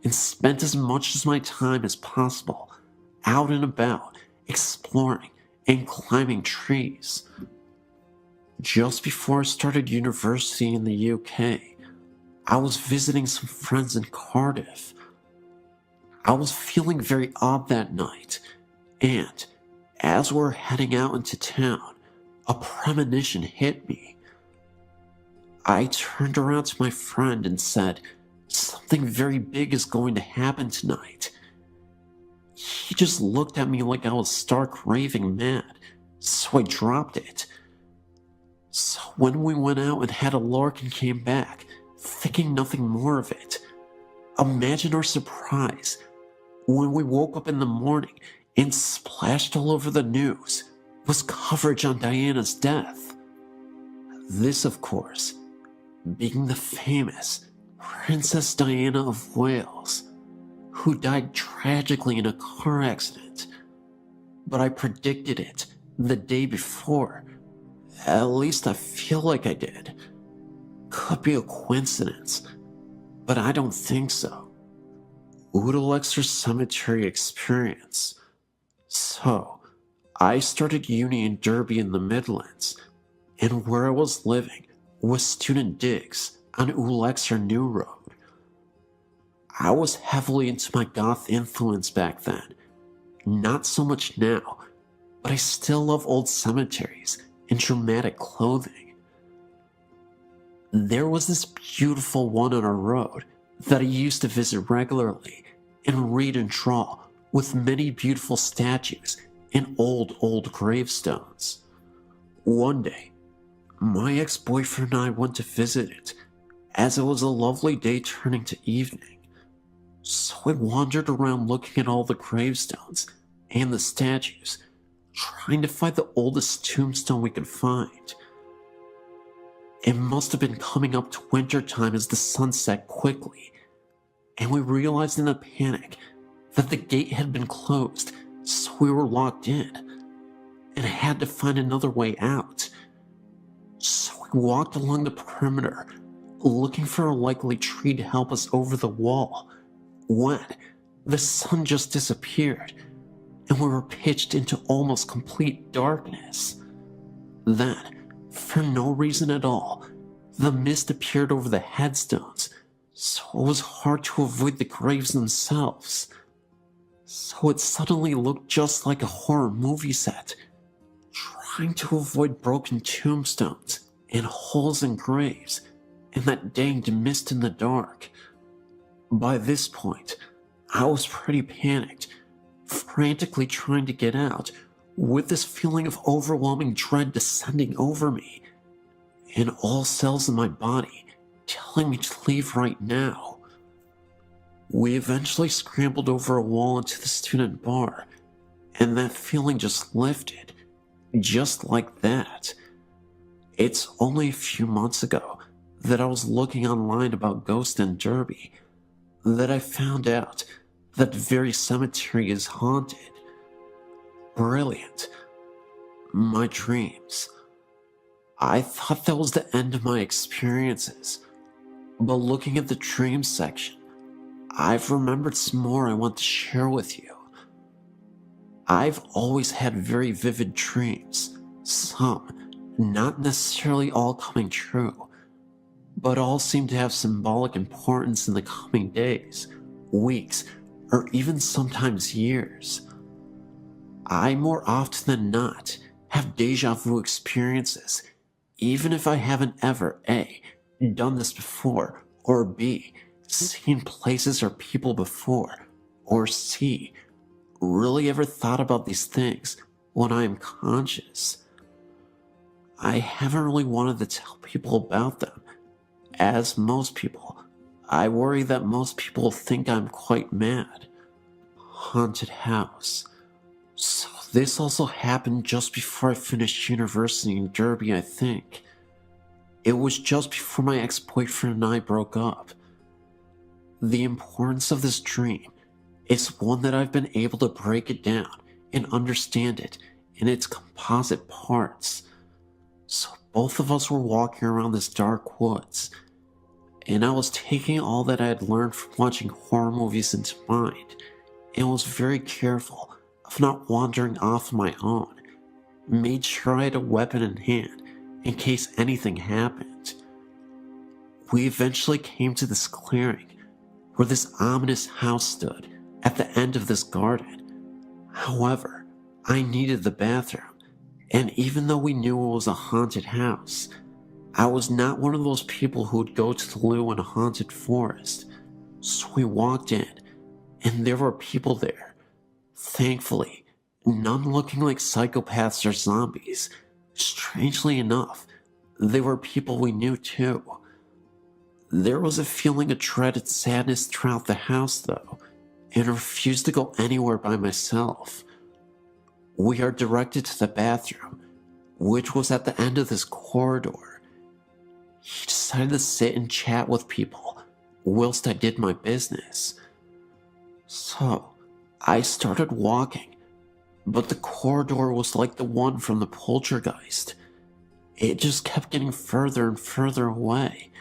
and spent as much of my time as possible out and about, exploring and climbing trees. Just before I started university in the UK, I was visiting some friends in Cardiff. I was feeling very odd that night, and as we were heading out into town, a premonition hit me. I turned around to my friend and said, "Something very big is going to happen tonight." He just looked at me like I was stark raving mad, so I dropped it. So when we went out and had a lark and came back, thinking nothing more of it, imagine our surprise when we woke up in the morning and splashed all over the news was coverage on Diana's death. This, of course, being the famous Princess Diana of Wales, who died tragically in a car accident. But I predicted it the day before. At least I feel like I did. Could be a coincidence, but I don't think so. Udalexer Cemetery experience. So, I started uni in Derby in the Midlands, and where I was living was student digs on Ulexer New Road. I was heavily into my goth influence back then. Not so much now, but I still love old cemeteries and dramatic clothing. There was this beautiful one on our road that I used to visit regularly and read and draw, with many beautiful statues and old gravestones. One day, my ex-boyfriend and I went to visit it. as it was a lovely day turning to evening. So I wandered around looking at all the gravestones and the statues, trying to find the oldest tombstone we could find. It must have been coming up to winter time as the sun set quickly, and we realized in a panic that the gate had been closed, so we were locked in, and I had to find another way out. So we walked along the perimeter, looking for a likely tree to help us over the wall, when the sun just disappeared, and we were pitched into almost complete darkness. Then, for no reason at all, the mist appeared over the headstones, so it was hard to avoid the graves themselves. So it suddenly looked just like a horror movie set, trying to avoid broken tombstones and holes in graves and that danged mist in the dark. By this point, I was pretty panicked, frantically trying to get out, with this feeling of overwhelming dread descending over me, and all cells in my body telling me to leave right now. We eventually scrambled over a wall into the student bar, and that feeling just lifted, just like that. It's only a few months ago that I was looking online about ghosts in Derby that I found out that very cemetery is haunted. Brilliant. My dreams. I thought that was the end of my experiences, but looking at the dreams section, I've remembered some more I want to share with you. I've always had very vivid dreams, some not necessarily all coming true, but all seem to have symbolic importance in the coming days, weeks, or even sometimes years. I more often than not have deja vu experiences, even if I haven't ever A, done this before, or B, seen places or people before, or C, really ever thought about these things when I am conscious. I haven't really wanted to tell people about them, as most people. I worry that most people think I'm quite mad. Haunted house. So this also happened just before I finished university in Derby, I think. It was just before my ex-boyfriend and I broke up. The importance of this dream is one that I've been able to break it down and understand it in its composite parts. So both of us were walking around this dark woods, and I was taking all that I had learned from watching horror movies into mind, and was very careful of not wandering off on my own. Made sure I had a weapon in hand in case anything happened. We eventually came to this clearing where this ominous house stood at the end of this garden. However, I needed the bathroom, and even though we knew it was a haunted house, I was not one of those people who would go to the loo in a haunted forest. So we walked in, and there were people there. Thankfully, none looking like psychopaths or zombies. Strangely enough, they were people we knew too. There was a feeling of dreaded sadness throughout the house though, and I refused to go anywhere by myself. We are directed to the bathroom, which was at the end of this corridor. He decided to sit and chat with people whilst I did my business. So, I started walking, but the corridor was like the one from the poltergeist. It just kept getting further and further away,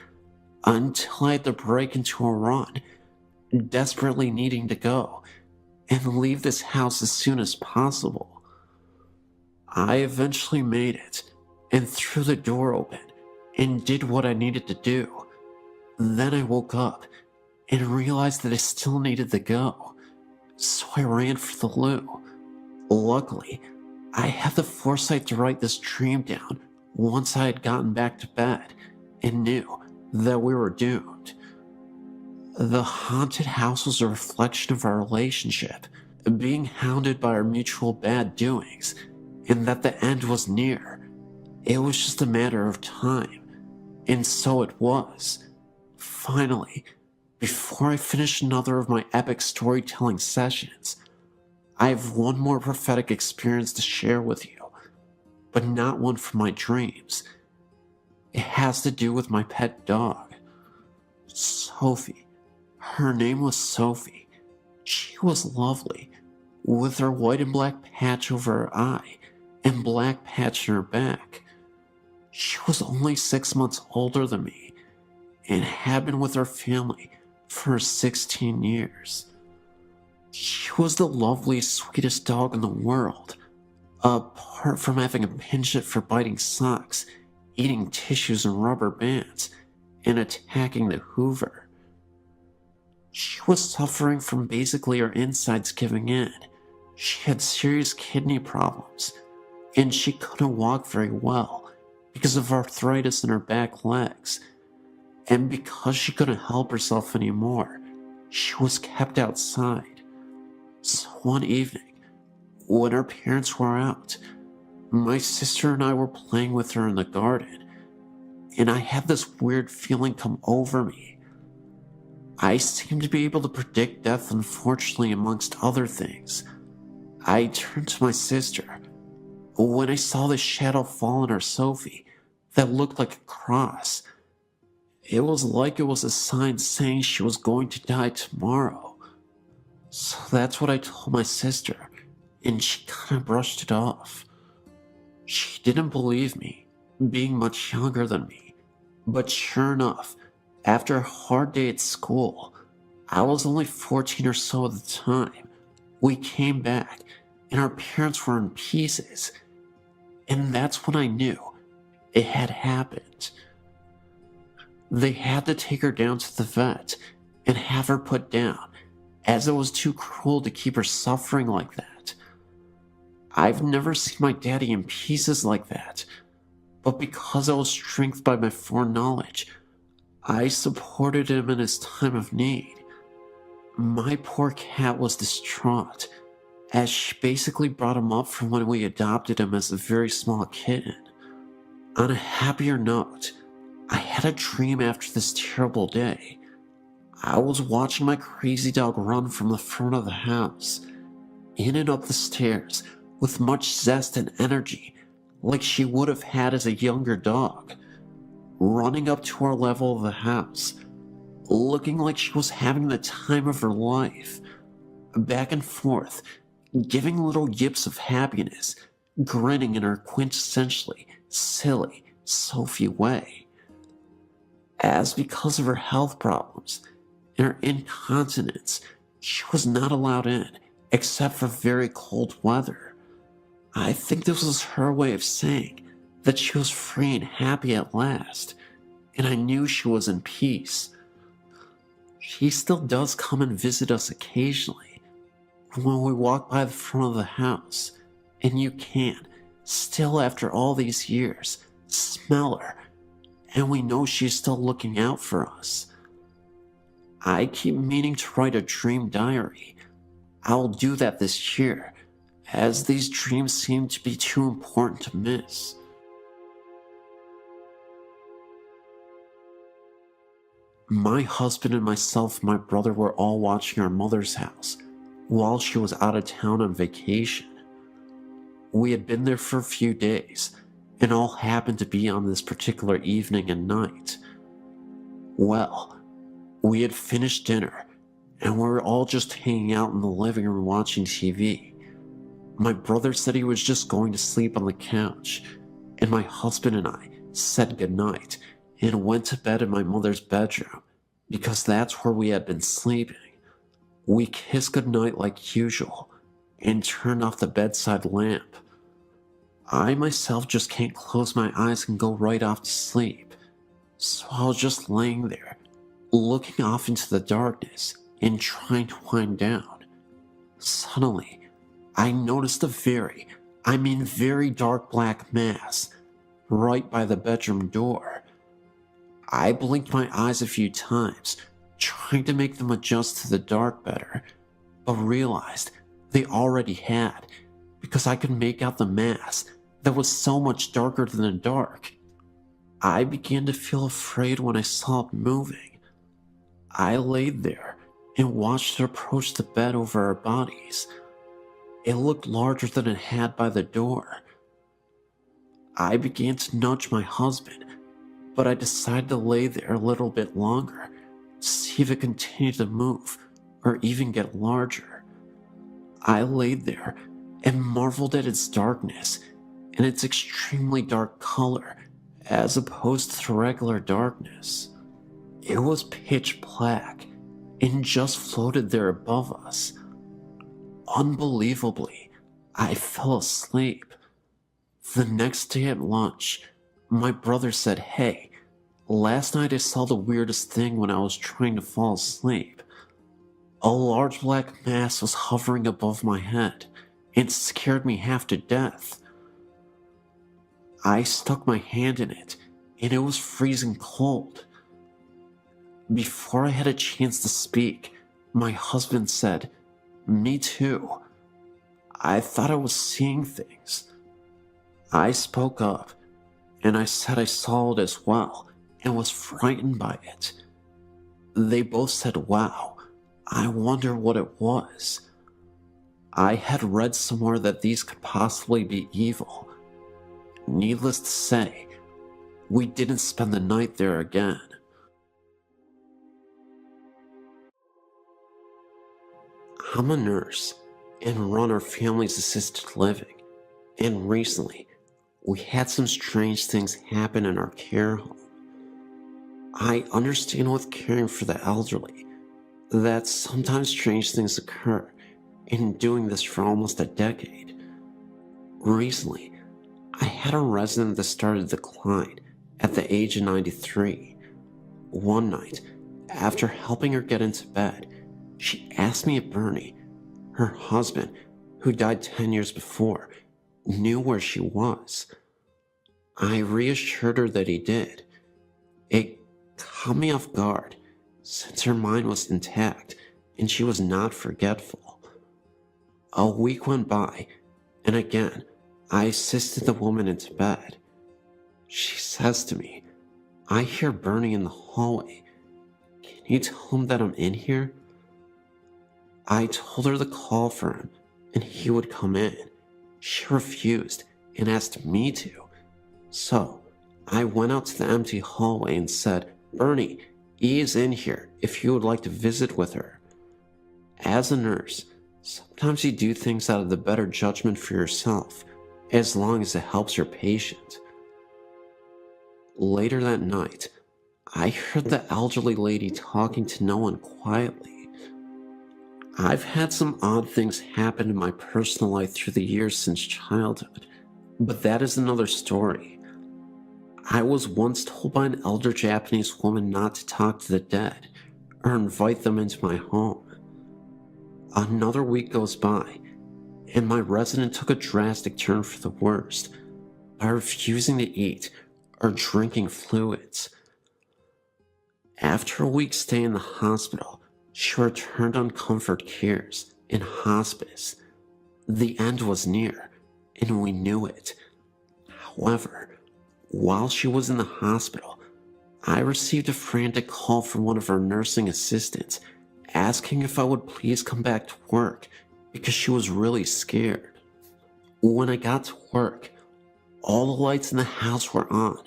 until I had to break into a run, desperately needing to go, and leave this house as soon as possible. I eventually made it, and threw the door open, and did what I needed to do. Then I woke up, and realized that I still needed to go, so I ran for the loo. Luckily, I had the foresight to write this dream down once I had gotten back to bed, and knew that we were doomed. The haunted house was a reflection of our relationship, being hounded by our mutual bad doings, and that the end was near. It was just a matter of time, and so it was. Finally, before I finish another of my epic storytelling sessions, I have one more prophetic experience to share with you, but not one from my dreams. It has to do with my pet dog, Sophie. Her name was Sophie. She was lovely, with her white and black patch over her eye and black patch in her back. She was only 6 months older than me and had been with her family for 16 years. She was the loveliest, sweetest dog in the world, apart from having a penchant for biting socks, eating tissues and rubber bands, and attacking the Hoover. She was suffering from basically her insides giving in. She had serious kidney problems, and she couldn't walk very well because of arthritis in her back legs. And because she couldn't help herself anymore, she was kept outside. So one evening, when her parents were out, my sister and I were playing with her in the garden, and I had this weird feeling come over me. I seemed to be able to predict death, unfortunately, amongst other things. I turned to my sister when I saw this shadow fall on her Sophie that looked like a cross. It was like it was a sign saying she was going to die tomorrow. So that's what I told my sister, and she kind of brushed it off. She didn't believe me, being much younger than me. But sure enough, after a hard day at school, I was only 14 or so at the time, we came back, and our parents were in pieces. And that's when I knew it had happened. They had to take her down to the vet and have her put down, as it was too cruel to keep her suffering like that. I've never seen my daddy in pieces like that, but because I was strengthened by my foreknowledge, I supported him in his time of need. My poor cat was distraught, as she basically brought him up from when we adopted him as a very small kitten. On a happier note, I had a dream after this terrible day. I was watching my crazy dog run from the front of the house, in and up the stairs, with much zest and energy, like she would have had as a younger dog, running up to our level of the house, looking like she was having the time of her life, back and forth, giving little yips of happiness, grinning in her quintessentially silly Sophie way. As because of her health problems and her incontinence, she was not allowed in except for very cold weather. I think this was her way of saying that she was free and happy at last, and I knew she was in peace. She still does come and visit us occasionally when we walk by the front of the house, and you can, still after all these years, smell her, and we know she's still looking out for us. I keep meaning to write a dream diary. I'll do that this year, as these dreams seem to be too important to miss. My husband and myself and my brother were all watching our mother's house while she was out of town on vacation. We had been there for a few days, and all happened to be on this particular evening and night. Well, we had finished dinner, and we were all just hanging out in the living room watching TV. My brother said he was just going to sleep on the couch, and my husband and I said goodnight and went to bed in my mother's bedroom, because that's where we had been sleeping. We kissed goodnight like usual, and turned off the bedside lamp. I myself just can't close my eyes and go right off to sleep, so I was just laying there, looking off into the darkness and trying to wind down. Suddenly, I noticed a very dark black mass right by the bedroom door. I blinked my eyes a few times, trying to make them adjust to the dark better, but realized they already had, because I could make out the mass that was so much darker than the dark. I began to feel afraid when I saw it moving. I laid there and watched it approach the bed over our bodies. It looked larger than it had by the door. I began to nudge my husband, but I decided to lay there a little bit longer to see if it continued to move or even get larger. I laid there and marveled at its darkness and its extremely dark color as opposed to regular darkness. It was pitch black and just floated there above us. Unbelievably, I fell asleep. The next day at lunch, my brother said, "Hey, last night I saw the weirdest thing when I was trying to fall asleep. A large black mass was hovering above my head and scared me half to death." I stuck my hand in it and it was freezing cold. Before I had a chance to speak, my husband said, "Me too. I thought I was seeing things." I spoke up and I said I saw it as well and was frightened by it. They both said, "Wow, I wonder what it was." I had read somewhere that these could possibly be evil. Needless to say, we didn't spend the night there again. I'm a nurse and run our family's assisted living, and recently we had some strange things happen in our care home. I understand with caring for the elderly that sometimes strange things occur, and doing this for almost a decade. Recently, I had a resident that started to decline at the age of 93. One night, after helping her get into bed, she asked me if Bernie, her husband, who died 10 years before, knew where she was. I reassured her that he did. It caught me off guard, since her mind was intact and she was not forgetful. A week went by, and again, I assisted the woman into bed. She says to me, "I hear Bernie in the hallway. Can you tell him that I'm in here?" I told her to call for him and he would come in. She refused and asked me to. So I went out to the empty hallway and said, "Bernie, E is in here if you would like to visit with her." As a nurse, sometimes you do things out of the better judgment for yourself, as long as it helps your patient. Later that night, I heard the elderly lady talking to no one quietly. I've had some odd things happen in my personal life through the years since childhood, but that is another story. I was once told by an elder Japanese woman not to talk to the dead or invite them into my home. Another week goes by, and my resident took a drastic turn for the worst by refusing to eat or drinking fluids. After a week's stay in the hospital, she returned on comfort cares in hospice. The end was near, and we knew it. However, while she was in the hospital, I received a frantic call from one of our nursing assistants asking if I would please come back to work because she was really scared. When I got to work, all the lights in the house were on,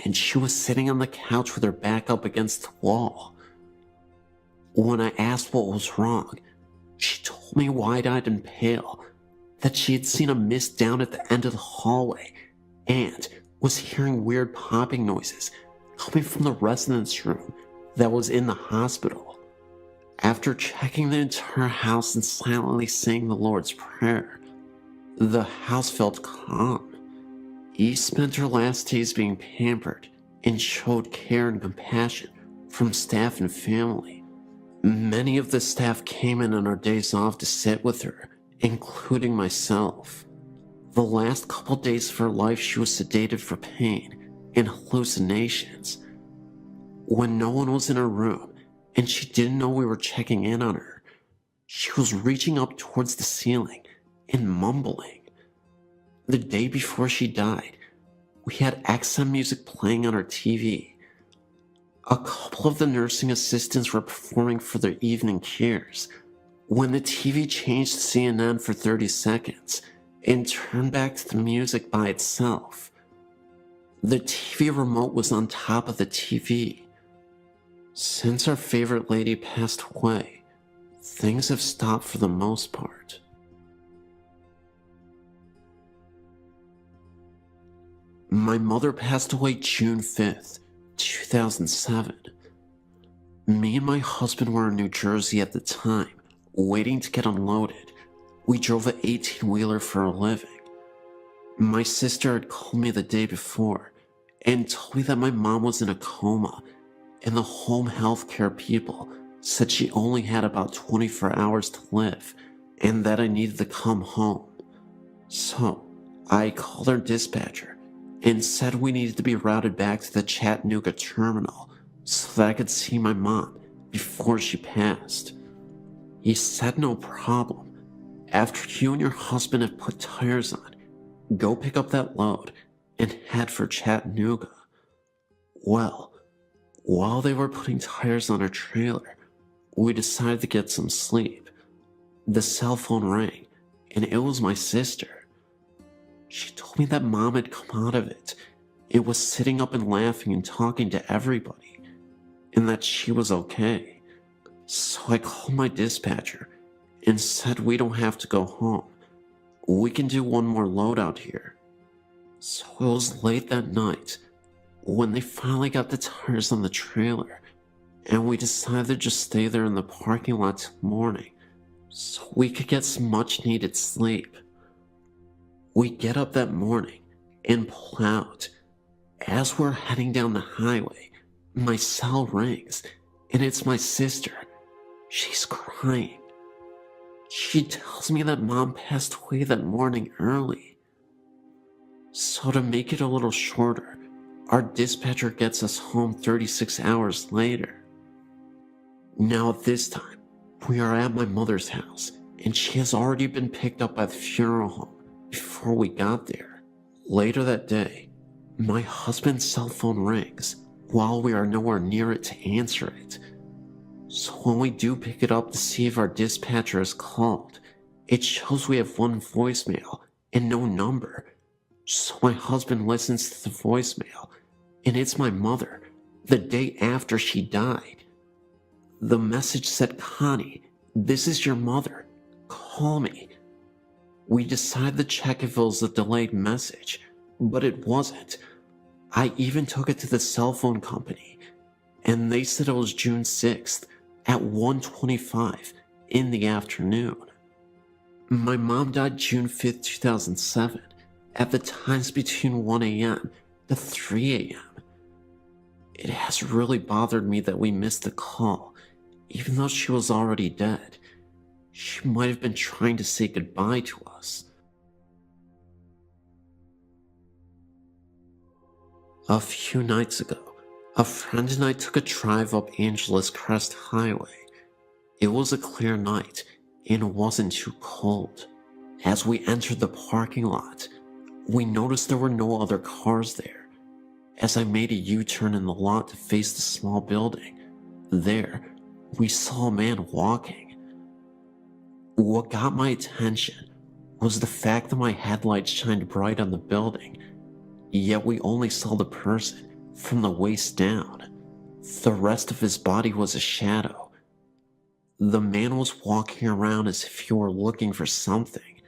and she was sitting on the couch with her back up against the wall. When I asked what was wrong, she told me wide-eyed and pale that she had seen a mist down at the end of the hallway and was hearing weird popping noises coming from the residence room that was in the hospital. After checking the entire house and silently saying the Lord's Prayer, the house felt calm. Eve spent her last days being pampered and showed care and compassion from staff and family. Many of the staff came in on our days off to sit with her, including myself. The last couple days of her life, she was sedated for pain and hallucinations. When no one was in her room and she didn't know we were checking in on her, she was reaching up towards the ceiling and mumbling. The day before she died, we had XM music playing on our TV. A couple of the nursing assistants were performing for their evening cares when the TV changed to CNN for 30 seconds and turned back to the music by itself. The TV remote was on top of the TV. Since our favorite lady passed away, things have stopped for the most part. My mother passed away June 5th, 2007. Me and my husband were in New Jersey at the time, waiting to get unloaded. We drove an 18-wheeler for a living. My sister had called me the day before and told me that my mom was in a coma, and the home healthcare people said she only had about 24 hours to live and that I needed to come home. So I called our dispatcher and said we needed to be routed back to the Chattanooga terminal so that I could see my mom before she passed. He said no problem. After you and your husband have put tires on, go pick up that load and head for Chattanooga. Well, while they were putting tires on our trailer, we decided to get some sleep. The cell phone rang, and it was my sister. She told me that Mom had come out of it. It was sitting up and laughing and talking to everybody, and that she was okay. So I called my dispatcher and said we don't have to go home. We can do one more load out here. So it was late that night when they finally got the tires on the trailer, and we decided to just stay there in the parking lot till morning so we could get some much needed sleep. We get up that morning and pull out. As we're heading down the highway, my cell rings, and it's my sister. She's crying. She tells me that Mom passed away that morning early. So to make it a little shorter, our dispatcher gets us home 36 hours later. Now at this time, we are at my mother's house, and she has already been picked up by the funeral home before we got there. Later that day, my husband's cell phone rings while we are nowhere near it to answer it. So when we do pick it up to see if our dispatcher is called, it shows we have one voicemail and no number. So my husband listens to the voicemail, and it's my mother, the day after she died. The message said, "Connie, this is your mother. Call me." We decided to check if it was a delayed message, but it wasn't. I even took it to the cell phone company, and they said it was June 6th at 1:25 in the afternoon. My mom died June 5th, 2007, at the times between 1 a.m. to 3 a.m. It has really bothered me that we missed the call, even though she was already dead. She might have been trying to say goodbye to us. A few nights ago, a friend and I took a drive up Angeles Crest Highway. It was a clear night and wasn't too cold. As we entered the parking lot, we noticed there were no other cars there. As I made a U-turn in the lot to face the small building, there, we saw a man walking. What got my attention was the fact that my headlights shined bright on the building, yet we only saw the person from the waist down. The rest of his body was a shadow. The man was walking around as if he were looking for something.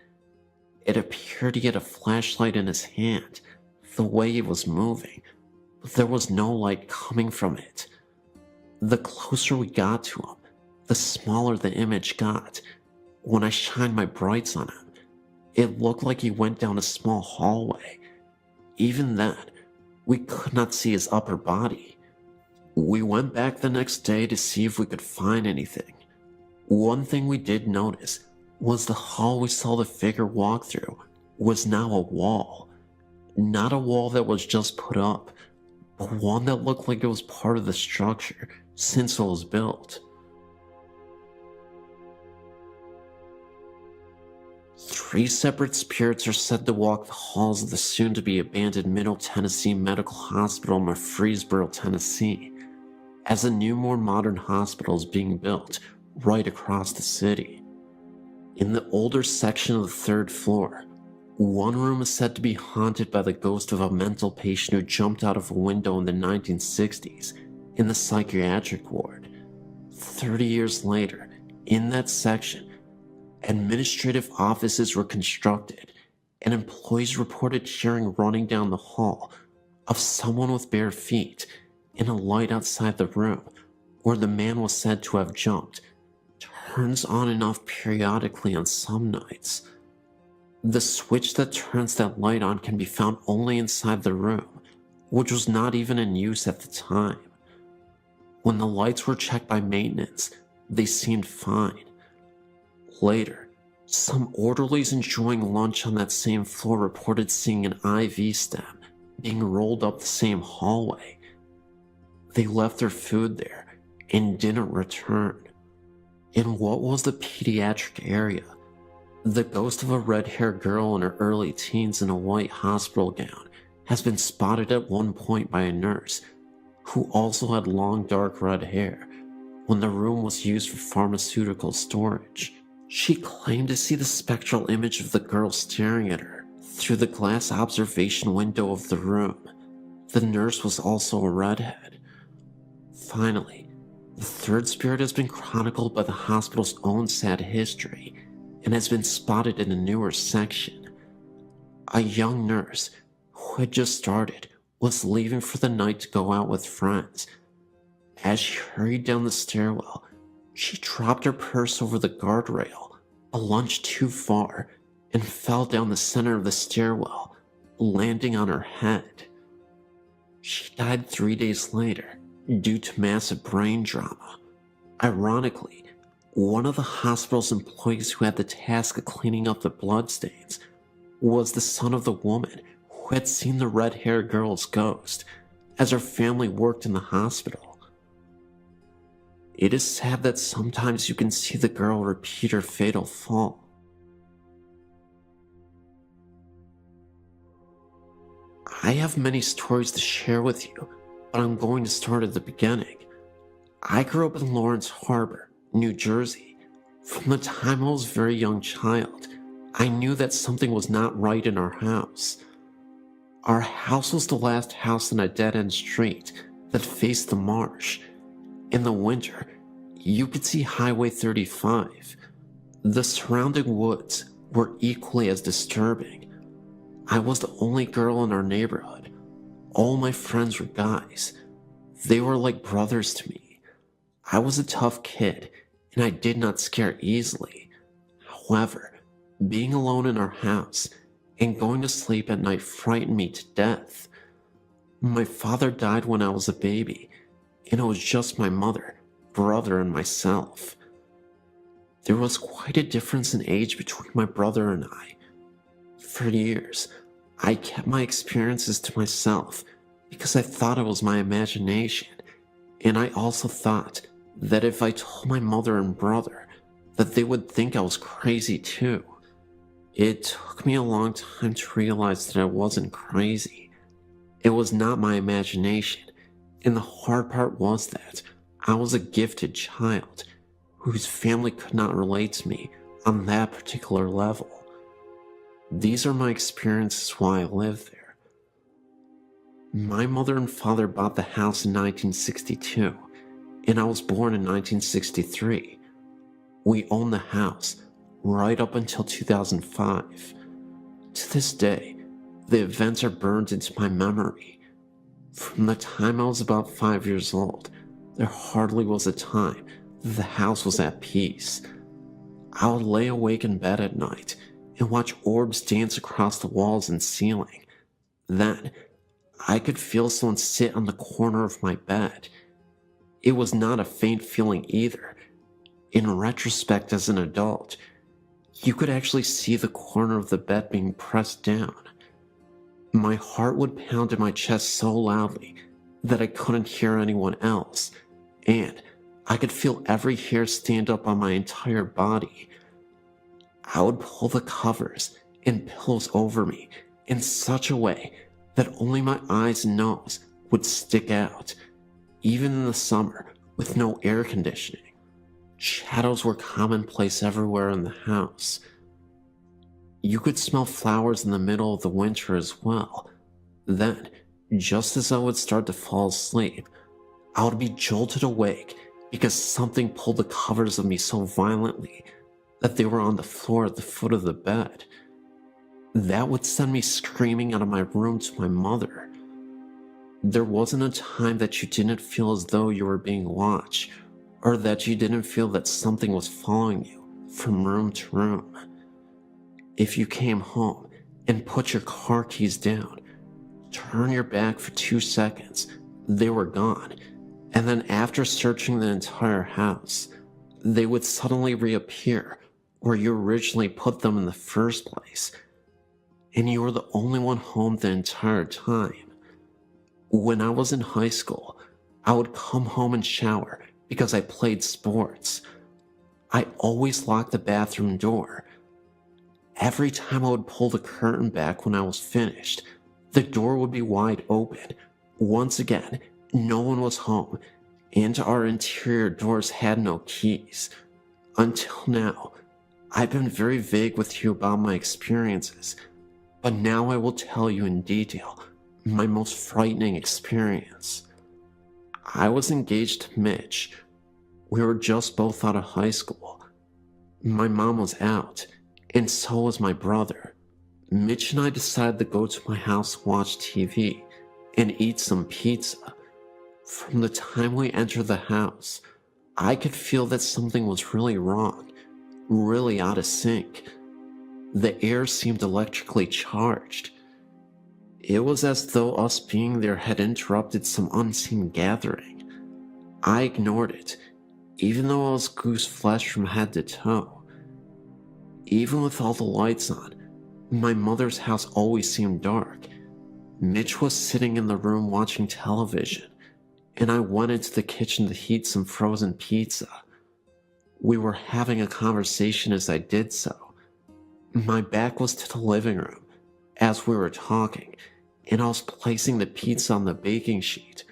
It appeared he had a flashlight in his hand, the way he was moving, but there was no light coming from it. The closer we got to him, the smaller the image got. When I shined my brights on him, it looked like he went down a small hallway. Even then, we could not see his upper body. We went back the next day to see if we could find anything. One thing we did notice was the hall we saw the figure walk through was now a wall. Not a wall that was just put up, but one that looked like it was part of the structure since it was built. 3 separate spirits are said to walk the halls of the soon-to-be abandoned Middle Tennessee Medical Hospital in Murfreesboro, Tennessee. as a new, more modern hospital is being built right across the city. In the older section of the third floor, one room is said to be haunted by the ghost of a mental patient who jumped out of a window in the 1960s in the psychiatric ward. 30 years later, in that section, administrative offices were constructed, and employees reported hearing running down the hall of someone with bare feet, and a light outside the room where the man was said to have jumped turns on and off periodically on some nights. The switch that turns that light on can be found only inside the room, which was not even in use at the time. When the lights were checked by maintenance, they seemed fine. Later, some orderlies enjoying lunch on that same floor reported seeing an IV stem being rolled up the same hallway. They left their food there and didn't return. In what was the pediatric area, the ghost of a red-haired girl in her early teens in a white hospital gown has been spotted at one point by a nurse who also had long dark red hair when the room was used for pharmaceutical storage. She claimed to see the spectral image of the girl staring at her through the glass observation window of the room. The nurse was also a redhead. Finally, the third spirit has been chronicled by the hospital's own sad history and has been spotted in a newer section. A young nurse who had just started was leaving for the night to go out with friends. As she hurried down the stairwell, she dropped her purse over the guardrail, a lunge too far, and fell down the center of the stairwell, landing on her head. She died 3 days later due to massive brain trauma. Ironically, one of the hospital's employees who had the task of cleaning up the bloodstains was the son of the woman who had seen the red-haired girl's ghost, as her family worked in the hospital. It is sad that sometimes you can see the girl repeat her fatal fall. I have many stories to share with you, but I'm going to start at the beginning. I grew up in Lawrence Harbor, New Jersey. From the time I was a very young child, I knew that something was not right in our house. Our house was the last house in a dead-end street that faced the marsh. In the winter, you could see Highway 35. The surrounding woods were equally as disturbing. I was the only girl in our neighborhood. All my friends were guys. They were like brothers to me. I was a tough kid, and I did not scare easily. However, being alone in our house and going to sleep at night frightened me to death. My father died when I was a baby, and it was just my mother, brother, and myself. There was quite a difference in age between my brother and I. For years, I kept my experiences to myself because I thought it was my imagination, and I also thought that if I told my mother and brother, that they would think I was crazy too. It took me a long time to realize that I wasn't crazy. It was not my imagination, and the hard part was that I was a gifted child whose family could not relate to me on that particular level. These are my experiences while I lived there. My mother and father bought the house in 1962, and I was born in 1963. We owned the house right up until 2005. To this day, the events are burned into my memory. From the time I was about 5 years old, there hardly was a time that the house was at peace. I would lay awake in bed at night and watch orbs dance across the walls and ceiling. Then, I could feel someone sit on the corner of my bed. It was not a faint feeling either. In retrospect, as an adult, you could actually see the corner of the bed being pressed down. My heart would pound in my chest so loudly that I couldn't hear anyone else, and I could feel every hair stand up on my entire body. I would pull the covers and pillows over me in such a way that only my eyes and nose would stick out. even in the summer with no air conditioning. Shadows were commonplace everywhere in the house. You could smell flowers in the middle of the winter as well. Then, just as I would start to fall asleep, I would be jolted awake because something pulled the covers of me so violently that they were on the floor at the foot of the bed. That would send me screaming out of my room to my mother. There wasn't a time that you didn't feel as though you were being watched, or that you didn't feel that something was following you from room to room. If you came home and put your car keys down, turn your back for 2 seconds, they were gone, and then after searching the entire house, they would suddenly reappear where you originally put them in the first place, and you were the only one home the entire time. When I was in high school, I would come home and shower because I played sports. I always locked the bathroom door. Every time I would pull the curtain back when I was finished, the door would be wide open. Once again, no one was home, and our interior doors had no keys. Until now, I've been very vague with you about my experiences, but now I will tell you in detail my most frightening experience. I was engaged to Mitch. We were just both out of high school. My mom was out, and so was my brother. Mitch and I decided to go to my house, watch TV, and eat some pizza. From the time we entered the house, I could feel that something was really wrong, really out of sync. The air seemed electrically charged. It was as though us being there had interrupted some unseen gathering. I ignored it, even though I was goose flesh from head to toe. Even with all the lights on, my mother's house always seemed dark. Mitch was sitting in the room watching television, and I went into the kitchen to heat some frozen pizza. We were having a conversation as I did so. My back was to the living room as we were talking, and I was placing the pizza on the baking sheet.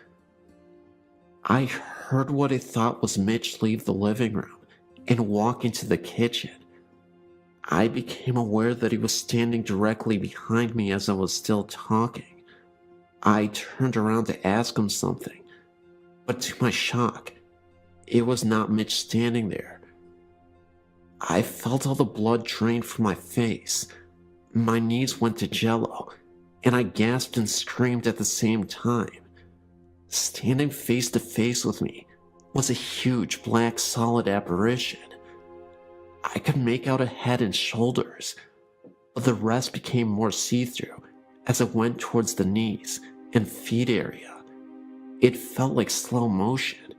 I heard what I thought was Mitch leave the living room and walk into the kitchen. I became aware that he was standing directly behind me as I was still talking. I turned around to ask him something, but to my shock, it was not Mitch standing there. I felt all the blood drain from my face. My knees went to jello, and I gasped and screamed at the same time. Standing face to face with me was a huge black solid apparition. I could make out a head and shoulders, but the rest became more see-through as it went towards the knees and feet area. It felt like slow motion.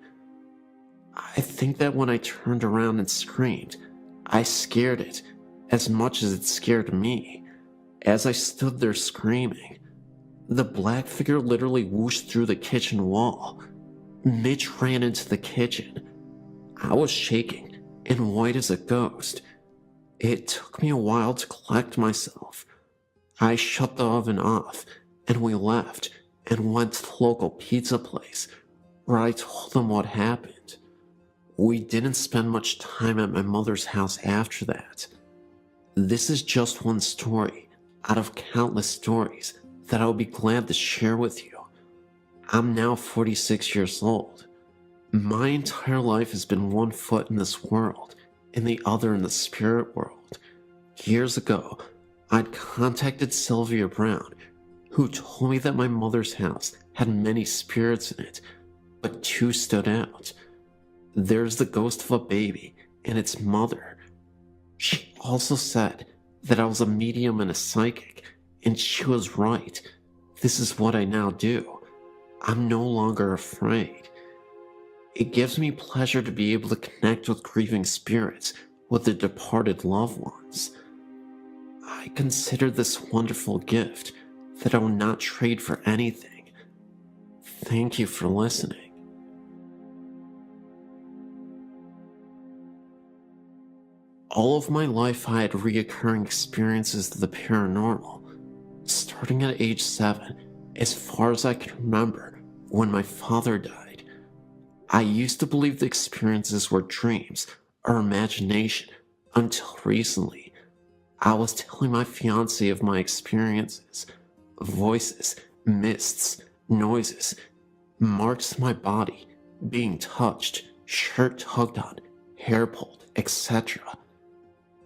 I think that when I turned around and screamed, I scared it as much as it scared me. As I stood there screaming, the black figure literally whooshed through the kitchen wall. Mitch ran into the kitchen. I was shaking and white as a ghost. It took me a while to collect myself. I shut the oven off, and we left and went to the local pizza place, where I told them what happened. We didn't spend much time at my mother's house after that. This is just one story out of countless stories that I would be glad to share with you. I'm now 46 years old. My entire life has been one foot in this world and the other in the spirit world. Years ago, I'd contacted Sylvia Brown, who told me that my mother's house had many spirits in it, but two stood out. There's the ghost of a baby and its mother. She also said that I was a medium and a psychic, and she was right. This is what I now do. I'm no longer afraid. It gives me pleasure to be able to connect with grieving spirits with their departed loved ones. I consider this wonderful gift that I will not trade for anything. Thank you for listening. All of my life I had reoccurring experiences of the paranormal, starting at age 7, as far as I can remember when my father died. I used to believe the experiences were dreams or imagination until recently. I was telling my fiance of my experiences, voices, mists, noises, marks on my body, being touched, shirt tugged on, hair pulled, etc.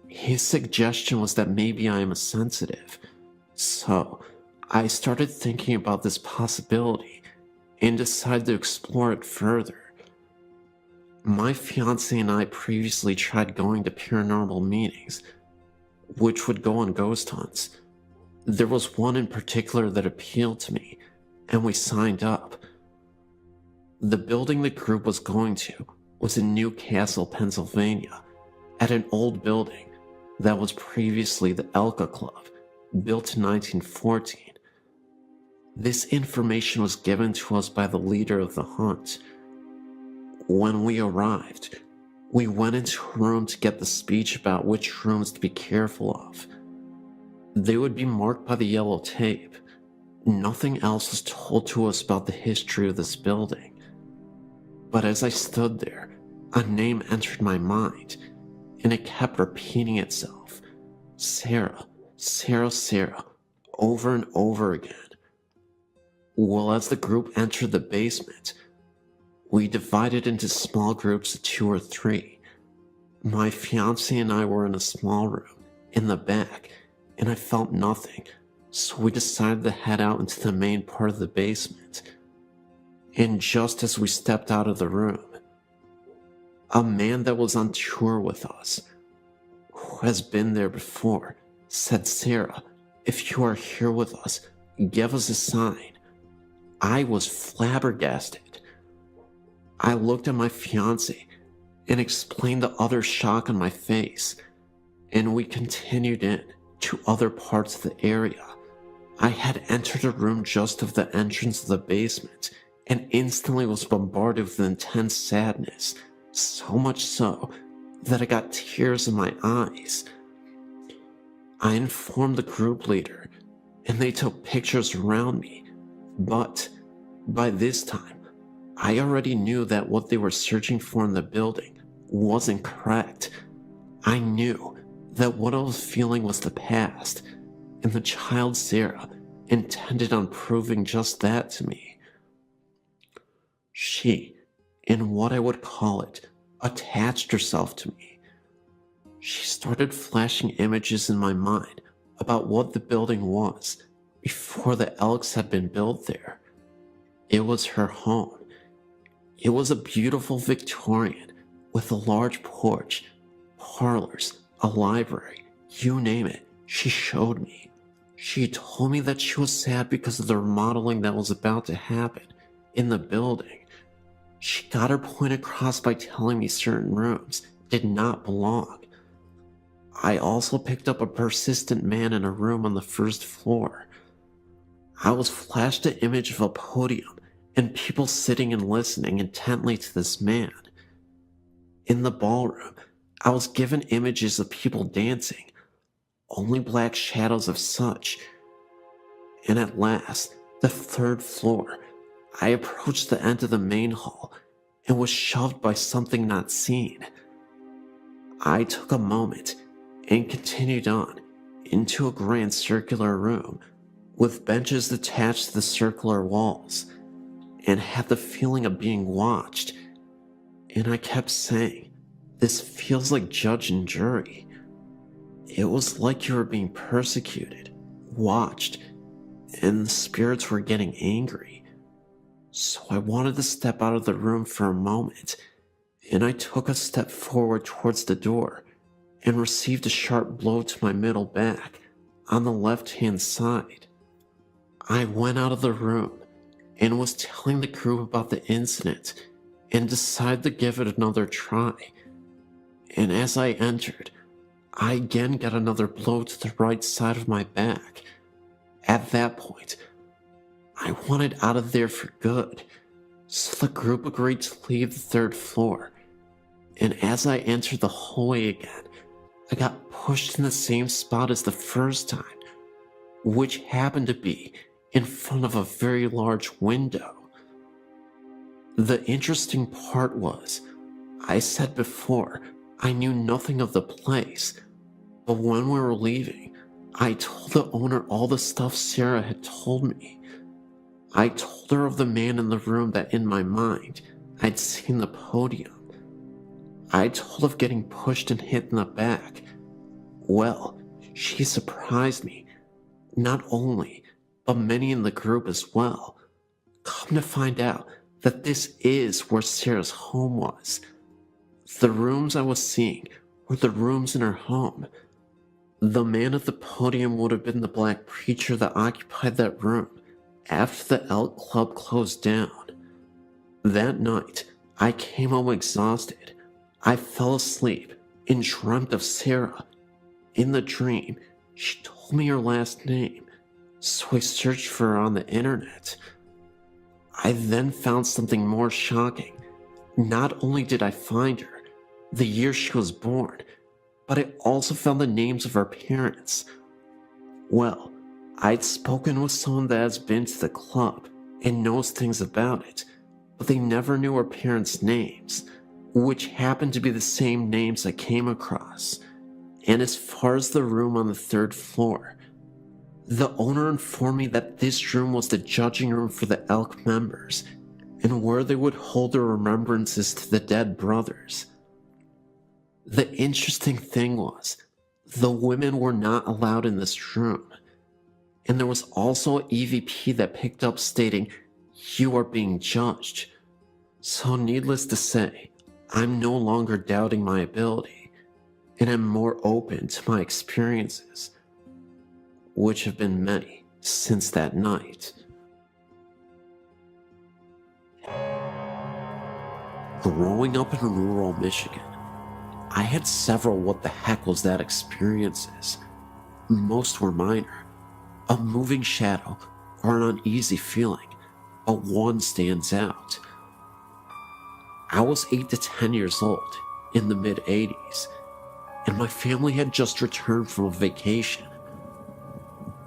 His suggestion was that maybe I am a sensitive. So, I started thinking about this possibility and decided to explore it further. My fiance and I previously tried going to paranormal meetings, which would go on ghost hunts. There was one in particular that appealed to me, and we signed up. The building the group was going to was in Newcastle, Pennsylvania, at an old building that was previously the Elka Club, built in 1914. This information was given to us by the leader of the hunt. When we arrived, we went into a room to get the speech about which rooms to be careful of. They would be marked by the yellow tape. Nothing else was told to us about the history of this building. But as I stood there, a name entered my mind, and it kept repeating itself. Sarah, Sarah, Sarah, over and over again. Well, as the group entered the basement, we divided into small groups of 2 or 3. My fiance and I were in a small room, in the back, and I felt nothing, so we decided to head out into the main part of the basement. And just as we stepped out of the room, a man that was on tour with us, who has been there before, said, "Sarah, if you are here with us, give us a sign." I was flabbergasted. I looked at my fiance and explained the utter shock on my face, and we continued in to other parts of the area. I had entered a room just off the entrance of the basement and instantly was bombarded with intense sadness, so much so that I got tears in my eyes. I informed the group leader, and they took pictures around me, but by this time, I already knew that what they were searching for in the building wasn't correct. I knew that what I was feeling was the past, and the child Sarah intended on proving just that to me. She, in what I would call it, attached herself to me. She started flashing images in my mind about what the building was before the Elks had been built there. It was her home. It was a beautiful Victorian with a large porch, parlors, a library, you name it, she showed me. She told me that she was sad because of the remodeling that was about to happen in the building. She got her point across by telling me certain rooms did not belong. I also picked up a persistent man in a room on the first floor. I was flashed an image of a podium and people sitting and listening intently to this man. In the ballroom, I was given images of people dancing, only black shadows of such. And at last, the third floor, I approached the end of the main hall and was shoved by something not seen. I took a moment and continued on into a grand circular room with benches attached to the circular walls, and had the feeling of being watched. And I kept saying, "This feels like judge and jury." It was like you were being persecuted, watched, and the spirits were getting angry. So I wanted to step out of the room for a moment, and I took a step forward towards the door and received a sharp blow to my middle back on the left-hand side. I went out of the room and was telling the group about the incident and decided to give it another try. And as I entered, I again got another blow to the right side of my back. At that point, I wanted out of there for good, so the group agreed to leave the third floor. And as I entered the hallway again, I got pushed in the same spot as the first time, which happened to be in front of a very large window. The interesting part was, I said before, I knew nothing of the place, but when we were leaving, I told the owner all the stuff Sarah had told me. I told her of the man in the room that in my mind, I'd seen the podium. I told of getting pushed and hit in the back. Well, she surprised me. Not only, but many in the group as well. Come to find out that this is where Sarah's home was. The rooms I was seeing were the rooms in her home. The man at the podium would have been the black preacher that occupied that room after the Elk Club closed down. That night, I came home exhausted. I fell asleep and dreamt of Sarah. In the dream, she told me her last name, so I searched for her on the internet. I then found something more shocking. Not only did I find her, the year she was born, but I also found the names of her parents. Well, I'd spoken with someone that has been to the club and knows things about it, but they never knew her parents' names, which happened to be the same names I came across. And as far as the room on the third floor, the owner informed me that this room was the judging room for the Elk members and where they would hold their remembrances to the dead brothers. The interesting thing was, the women were not allowed in this room, and there was also an EVP that picked up stating, "You are being judged." So needless to say, I'm no longer doubting my ability, and am more open to my experiences, which have been many since that night. Growing up in rural Michigan, I had several what the heck was that experiences. Most were minor, a moving shadow or an uneasy feeling, but one stands out. I was 8 to 10 years old in the mid-80s, and my family had just returned from a vacation.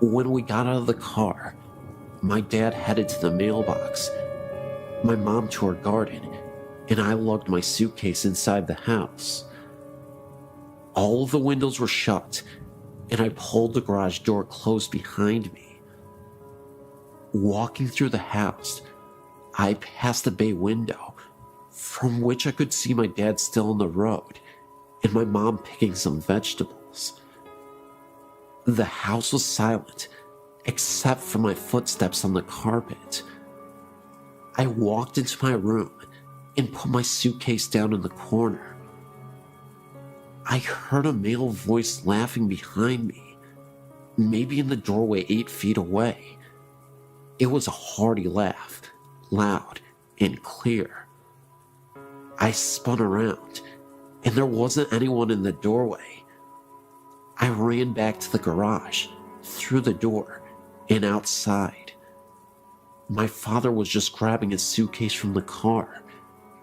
When we got out of the car, my dad headed to the mailbox, my mom to her garden, and I lugged my suitcase inside the house. All of the windows were shut, and I pulled the garage door closed behind me. Walking through the house, I passed the bay window, from which I could see my dad still on the road, and my mom picking some vegetables. The house was silent, except for my footsteps on the carpet. I walked into my room and put my suitcase down in the corner. I heard a male voice laughing behind me, maybe in the doorway 8 feet away. It was a hearty laugh, loud and clear. I spun around, and there wasn't anyone in the doorway. I ran back to the garage, through the door, and outside. My father was just grabbing his suitcase from the car,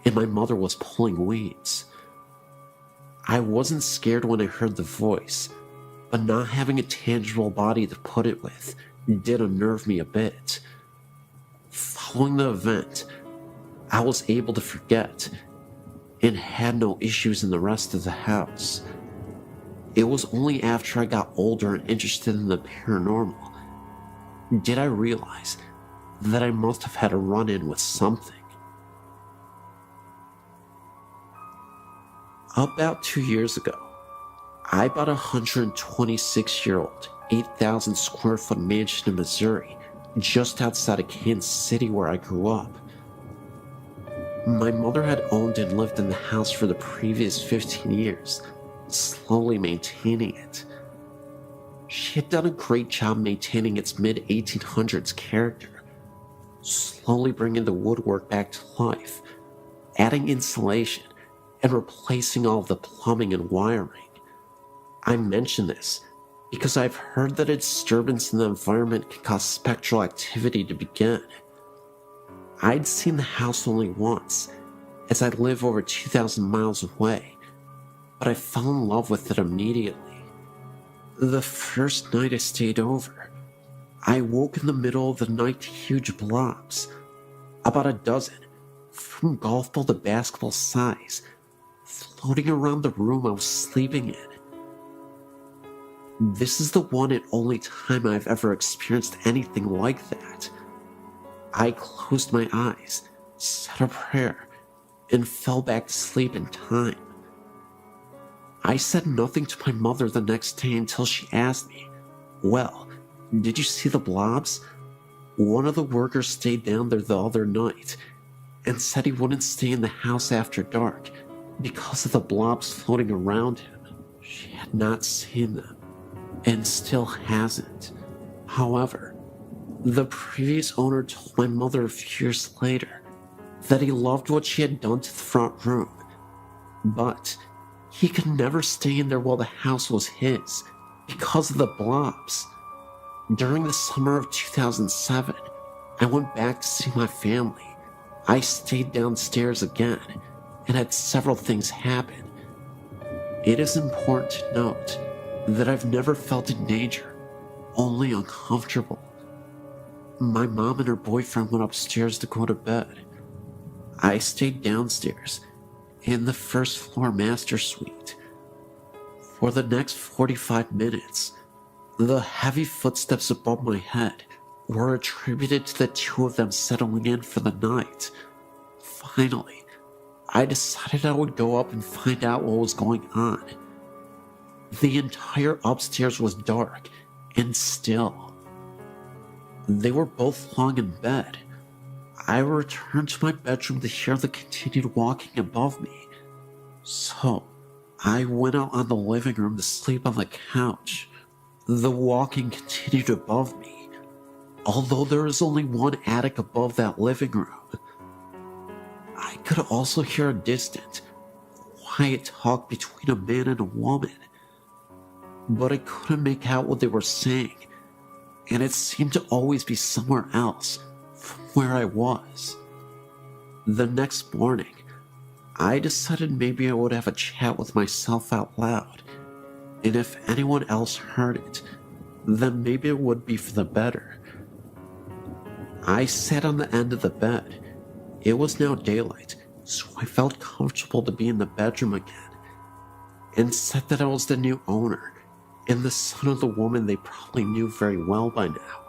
and my mother was pulling weeds. I wasn't scared when I heard the voice, but not having a tangible body to put it with did unnerve me a bit. Following the event, I was able to forget and had no issues in the rest of the house. It was only after I got older and interested in the paranormal did I realize that I must have had a run-in with something. About 2 years ago, I bought a 126-year-old, 8,000 square foot mansion in Missouri, just outside of Kansas City where I grew up. My mother had owned and lived in the house for the previous 15 years, slowly maintaining it. She had done a great job maintaining its mid-1800s character, slowly bringing the woodwork back to life, adding insulation, and replacing all of the plumbing and wiring. I mention this because I've heard that a disturbance in the environment can cause spectral activity to begin. I'd seen the house only once, as I live over 2,000 miles away, but I fell in love with it immediately. The first night I stayed over, I woke in the middle of the night to huge blobs, about a dozen, from golf ball to basketball size, floating around the room I was sleeping in. This is the one and only time I've ever experienced anything like that. I closed my eyes, said a prayer, and fell back to sleep in time. I said nothing to my mother the next day until she asked me, "Well, did you see the blobs?" One of the workers stayed down there the other night and said he wouldn't stay in the house after dark because of the blobs floating around him. She had not seen them and still hasn't. However, the previous owner told my mother a few years later that he loved what she had done to the front room, but he could never stay in there while the house was his because of the blobs. During the summer of 2007, I went back to see my family. I stayed downstairs again and had several things happen. It is important to note that I've never felt in danger, only uncomfortable. My mom and her boyfriend went upstairs to go to bed. I stayed downstairs in the first floor master suite. For the next 45 minutes, the heavy footsteps above my head were attributed to the two of them settling in for the night. Finally, I decided I would go up and find out what was going on. The entire upstairs was dark and still. They were both lying in bed. I returned to my bedroom to hear the continued walking above me. So, I went out on the living room to sleep on the couch. The walking continued above me, although there is only one attic above that living room. I could also hear a distant, quiet talk between a man and a woman, but I couldn't make out what they were saying, and it seemed to always be somewhere else from where I was. The next morning, I decided maybe I would have a chat with myself out loud, and if anyone else heard it, then maybe it would be for the better. I sat on the end of the bed. It was now daylight, so I felt comfortable to be in the bedroom again, and said that I was the new owner and the son of the woman they probably knew very well by now.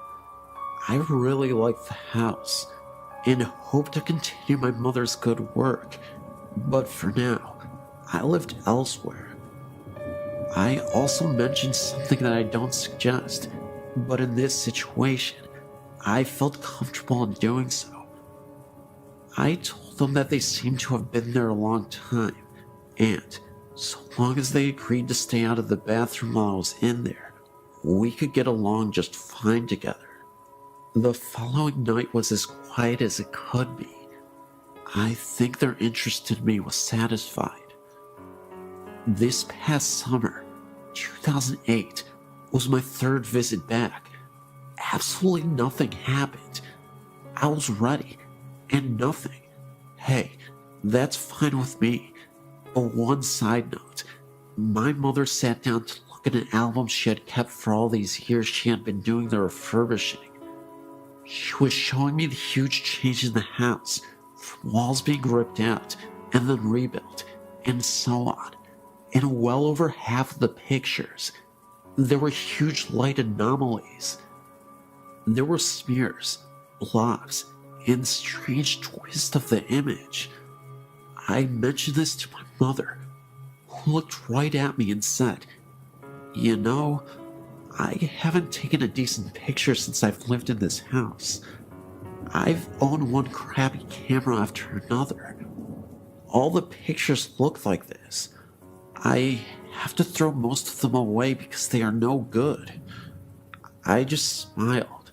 I really liked the house and hoped to continue my mother's good work, but for now, I lived elsewhere. I also mentioned something that I don't suggest, but in this situation, I felt comfortable in doing so. I told them that they seemed to have been there a long time, and so long as they agreed to stay out of the bathroom while I was in there, we could get along just fine together. The following night was as quiet as it could be. I think their interest in me was satisfied. This past summer, 2008, was my third visit back. Absolutely nothing happened. I was ready, and nothing. Hey, that's fine with me. But one side note, my mother sat down to look at an album she had kept for all these years she had been doing the refurbishing. She was showing me the huge change in the house, from walls being ripped out and then rebuilt, and so on. In well over half of the pictures, there were huge light anomalies. There were smears, blobs, and strange twists of the image. I mentioned this to my mother, who looked right at me and said, "You know, I haven't taken a decent picture since I've lived in this house. I've owned one crappy camera after another. All the pictures look like this. I have to throw most of them away because they are no good." I just smiled.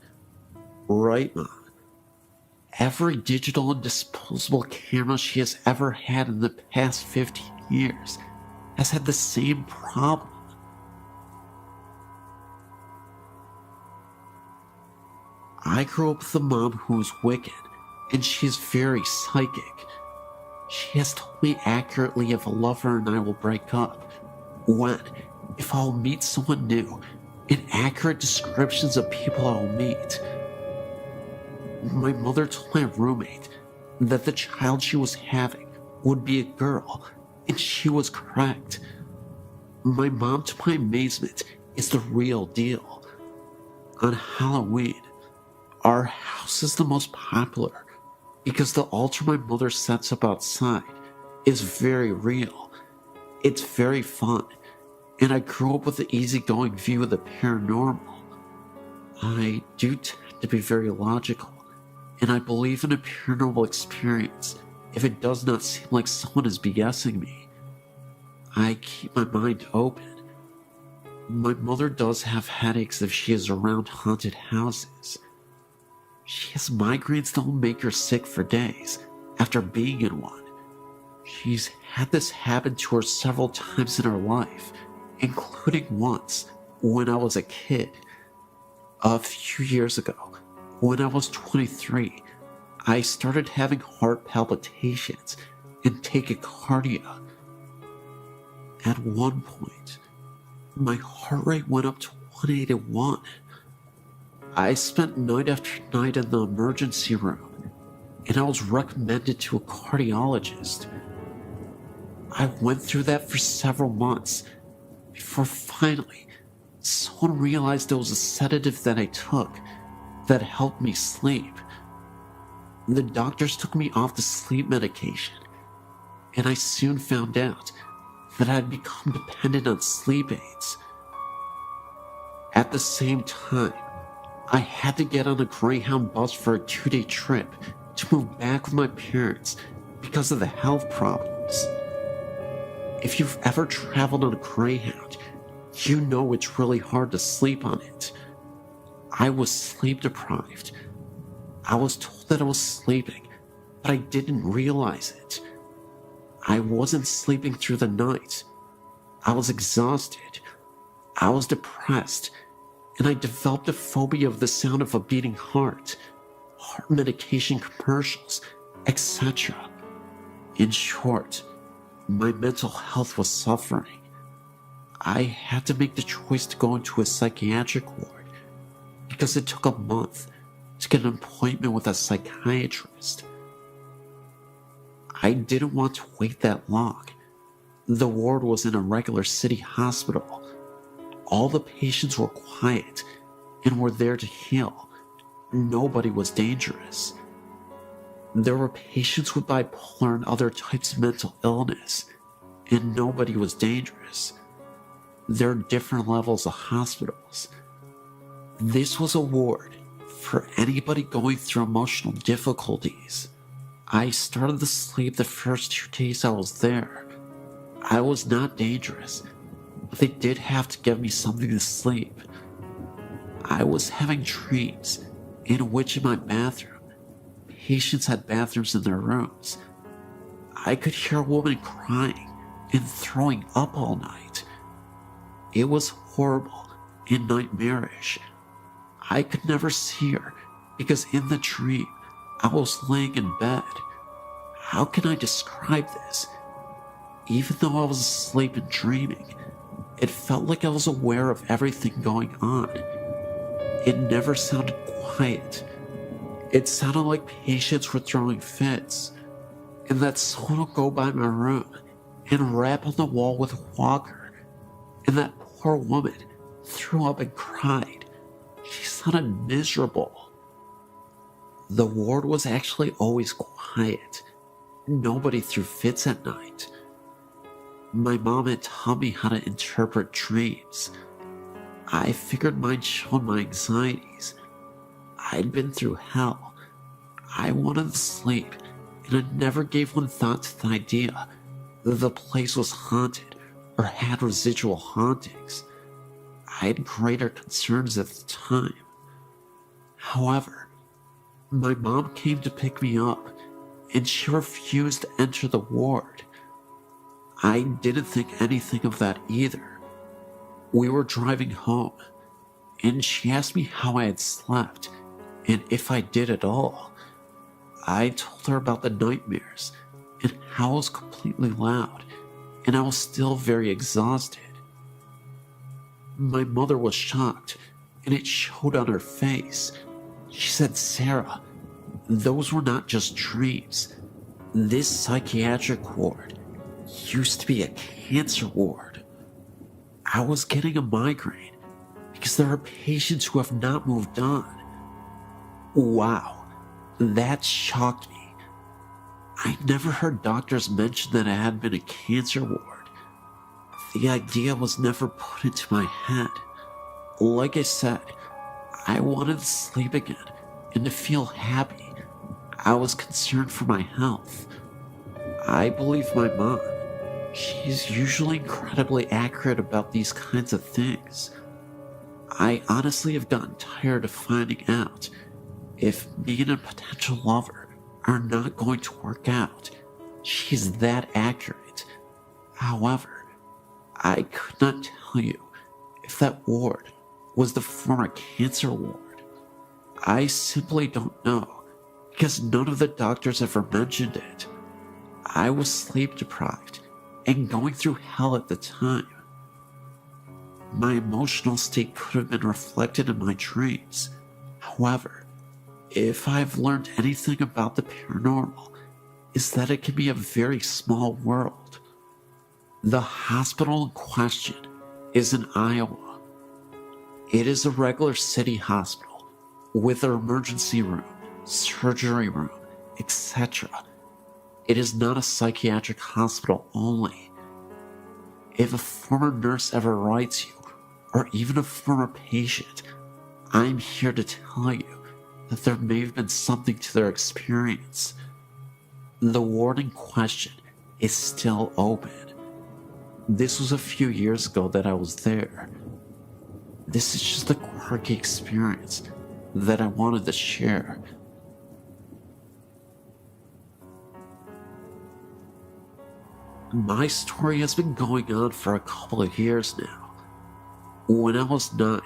Right, Mom. Every digital and disposable camera she has ever had in the past 15 years has had the same problem. I grew up with a mom who is wicked, and she is very psychic. She has told me accurately if a lover and I will break up, when, if I'll meet someone new, and accurate descriptions of people I'll meet. My mother told my roommate that the child she was having would be a girl, and she was correct. My mom, to my amazement, is the real deal. On Halloween, our house is the most popular because the altar my mother sets up outside is very real. It's very fun, and I grew up with an easygoing view of the paranormal. I do tend to be very logical, and I believe in a paranormal experience if it does not seem like someone is BSing me. I keep my mind open. My mother does have headaches if she is around haunted houses. She has migraines that will make her sick for days after being in one. She's had this happen to her several times in her life, including once when I was a kid. A few years ago, when I was 23, I started having heart palpitations and tachycardia. At one point, my heart rate went up to 181. I spent night after night in the emergency room, and I was recommended to a cardiologist. I went through that for several months before finally someone realized there was a sedative that I took that helped me sleep. The doctors took me off the sleep medication, and I soon found out that I'd become dependent on sleep aids. At the same time, I had to get on a Greyhound bus for a 2-day trip to move back with my parents because of the health problems. If you've ever traveled on a Greyhound, you know it's really hard to sleep on it. I was sleep deprived. I was told that I was sleeping, but I didn't realize it. I wasn't sleeping through the night. I was exhausted. I was depressed, and I developed a phobia of the sound of a beating heart medication commercials, etc. In short, my mental health was suffering. I had to make the choice to go into a psychiatric ward because it took a month to get an appointment with a psychiatrist. I didn't want to wait that long. The ward was in a regular city hospital. All the patients were quiet and were there to heal. Nobody was dangerous. There were patients with bipolar and other types of mental illness, and nobody was dangerous. There are different levels of hospitals. This was a ward for anybody going through emotional difficulties. I started to sleep the first 2 days I was there. I was not dangerous, but they did have to give me something to sleep. I was having dreams in which in my bathroom, patients had bathrooms in their rooms. I could hear a woman crying and throwing up all night. It was horrible and nightmarish. I could never see her because in the dream, I was laying in bed. How can I describe this? Even though I was asleep and dreaming, it felt like I was aware of everything going on. It never sounded quiet. It sounded like patients were throwing fits, and that someone would go by my room and rap on the wall with a walker, and that poor woman threw up and cried. She sounded miserable. The ward was actually always quiet. Nobody threw fits at night. My mom had taught me how to interpret dreams. I figured mine showed my anxieties. I'd been through hell. I wanted to sleep, and I never gave one thought to the idea that the place was haunted or had residual hauntings. I had greater concerns at the time. However, my mom came to pick me up, and she refused to enter the ward. I didn't think anything of that either. We were driving home, and she asked me how I had slept, and if I did at all. I told her about the nightmares, and how I was completely loud, and I was still very exhausted. My mother was shocked, and it showed on her face. She said, "Sarah, those were not just dreams. This psychiatric ward used to be a cancer ward. I was getting a migraine because there are patients who have not moved on. Wow, that shocked me. I never heard doctors mention that I had been a cancer ward. The idea was never put into my head. Like I said, I wanted to sleep again and to feel happy. I was concerned for my health. I believe my mom. She's usually incredibly accurate about these kinds of things. I honestly have gotten tired of finding out if me and a potential lover are not going to work out. She's that accurate. However, I could not tell you if that ward was the former cancer ward. I simply don't know because none of the doctors ever mentioned it. I was sleep deprived and going through hell at the time. My emotional state could have been reflected in my dreams. However, if I've learned anything about the paranormal, is that it can be a very small world. The hospital in question is in Iowa. It is a regular city hospital with an emergency room, surgery room, etc. It is not a psychiatric hospital only. If a former nurse ever writes you, or even a former patient, I'm here to tell you that there may have been something to their experience. The ward in question is still open. This was a few years ago that I was there. This is just a quirky experience that I wanted to share. My story has been going on for a couple of years now. When I was 9,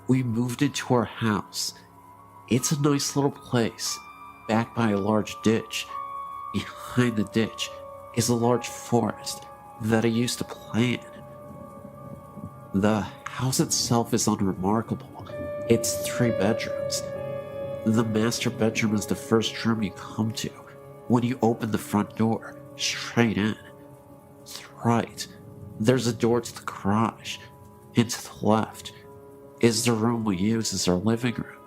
we moved into our house. It's a nice little place, backed by a large ditch. Behind the ditch is a large forest that I used to play in. The house itself is unremarkable. It's 3 bedrooms. The master bedroom is the first room you come to when you open the front door, straight in. To the right, there's a door to the garage, and to the left is the room we use as our living room.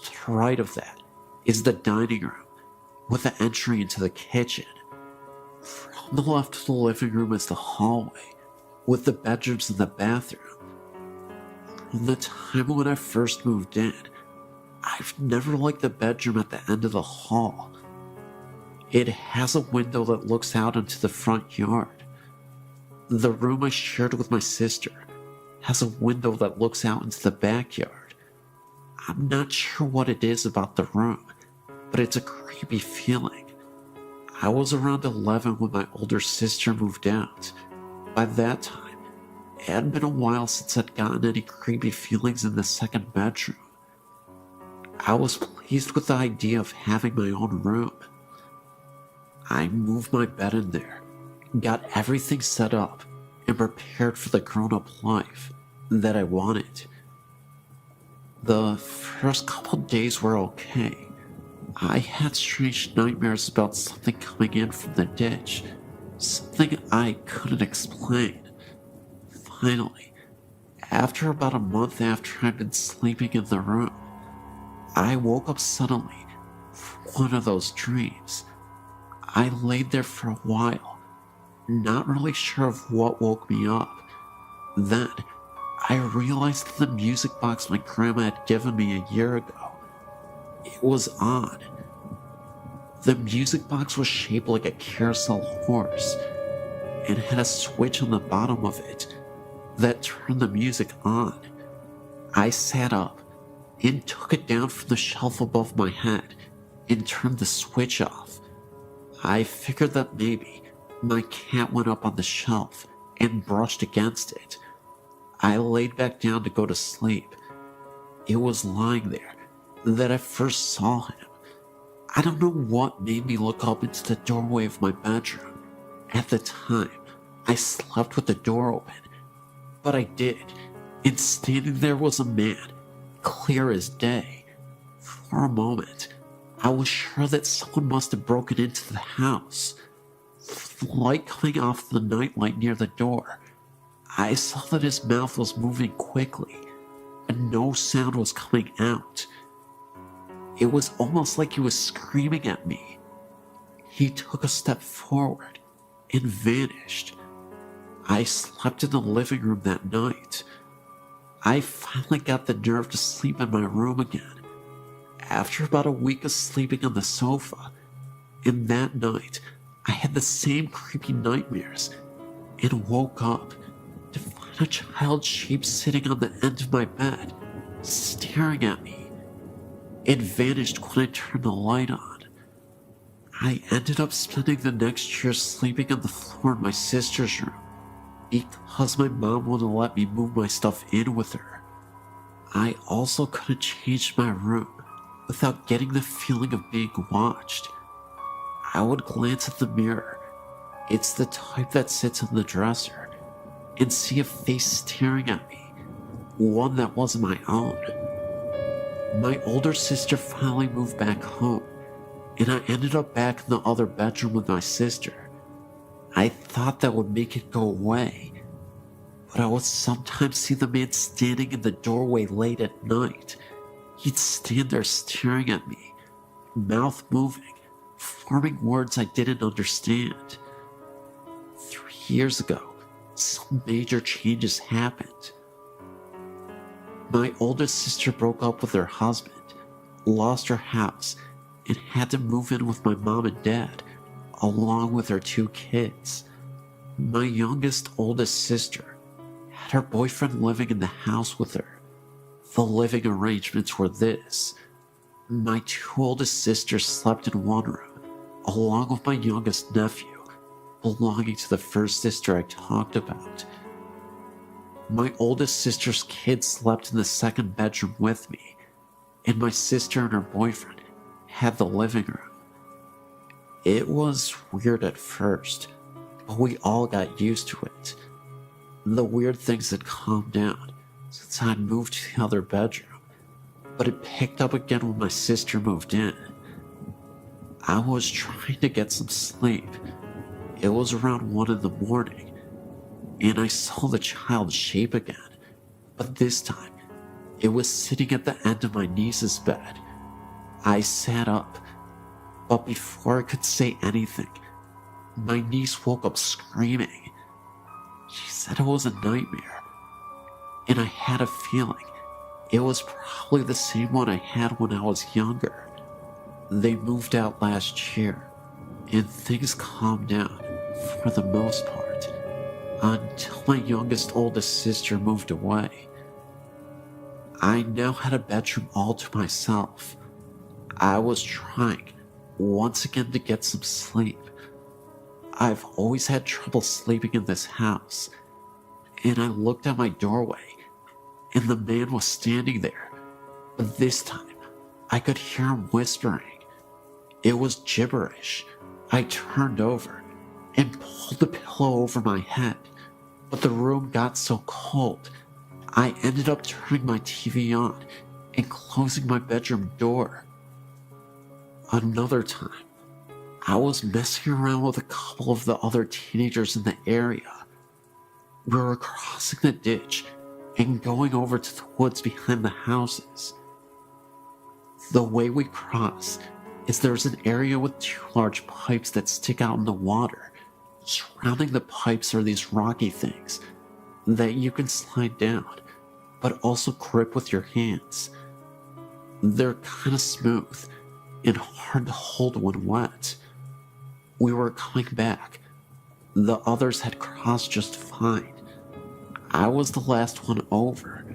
To the right of that is the dining room, with the entry into the kitchen. From the left of the living room is the hallway, with the bedrooms and the bathroom. From the time when I first moved in, I've never liked the bedroom at the end of the hall. It has a window that looks out into the front yard. The room I shared with my sister has a window that looks out into the backyard. I'm not sure what it is about the room, but it's a creepy feeling. I was around 11 when my older sister moved out. By that time, it had been a while since I'd gotten any creepy feelings in the second bedroom. I was pleased with the idea of having my own room. I moved my bed in there, got everything set up, and prepared for the grown-up life that I wanted. The first couple days were okay. I had strange nightmares about something coming in from the ditch, something I couldn't explain. Finally, after about a month after I'd been sleeping in the room, I woke up suddenly from one of those dreams. I laid there for a while, not really sure of what woke me up. Then, I realized that the music box my grandma had given me a year ago, it was on. The music box was shaped like a carousel horse, and had a switch on the bottom of it that turned the music on. I sat up and took it down from the shelf above my head and turned the switch off. I figured that maybe my cat went up on the shelf and brushed against it. I laid back down to go to sleep. It was lying there that I first saw him. I don't know what made me look up into the doorway of my bedroom. At the time, I slept with the door open, but I did, and standing there was a man, clear as day. For a moment, I was sure that someone must have broken into the house. The light coming off the nightlight near the door, I saw that his mouth was moving quickly, and no sound was coming out. It was almost like he was screaming at me. He took a step forward and vanished. I slept in the living room that night. I finally got the nerve to sleep in my room again, after about a week of sleeping on the sofa. And that night, I had the same creepy nightmares and woke up to find a child's shape sitting on the end of my bed, staring at me. It vanished when I turned the light on. I ended up spending the next year sleeping on the floor in my sister's room because my mom wouldn't let me move my stuff in with her. I also couldn't change my room without getting the feeling of being watched. I would glance at the mirror. It's the type that sits on the dresser, and see a face staring at me, one that wasn't my own. My older sister finally moved back home, and I ended up back in the other bedroom with my sister. I thought that would make it go away, but I would sometimes see the man standing in the doorway late at night. He'd stand there staring at me, mouth moving, forming words I didn't understand. 3 years ago, some major changes happened. My oldest sister broke up with her husband, lost her house, and had to move in with my mom and dad, along with her 2 kids. My oldest sister had her boyfriend living in the house with her. The living arrangements were this: my 2 oldest sisters slept in one room, along with my youngest nephew, belonging to the first sister I talked about. My oldest sister's kids slept in the second bedroom with me, and my sister and her boyfriend had the living room. It was weird at first, but we all got used to it. The weird things had calmed down since I'd moved to the other bedroom, but it picked up again when my sister moved in. I was trying to get some sleep. It was around 1 in the morning, and I saw the child's shape again, but this time, it was sitting at the end of my niece's bed. I sat up, but before I could say anything, my niece woke up screaming. She said it was a nightmare, and I had a feeling it was probably the same one I had when I was younger. They moved out last year, and things calmed down for the most part, until my oldest sister moved away. I now had a bedroom all to myself. I was trying once again to get some sleep. I've always had trouble sleeping in this house, and I looked at my doorway, and the man was standing there, but this time I could hear him whispering. It was gibberish. I turned over and pulled the pillow over my head, but the room got so cold, I ended up turning my TV on and closing my bedroom door. Another time, I was messing around with a couple of the other teenagers in the area. We were crossing the ditch and going over to the woods behind the houses. The way we cross is there's an area with 2 large pipes that stick out in the water. Surrounding the pipes are these rocky things that you can slide down, but also grip with your hands. They're kind of smooth and hard to hold when wet. We were coming back. The others had crossed just fine. I was the last one over.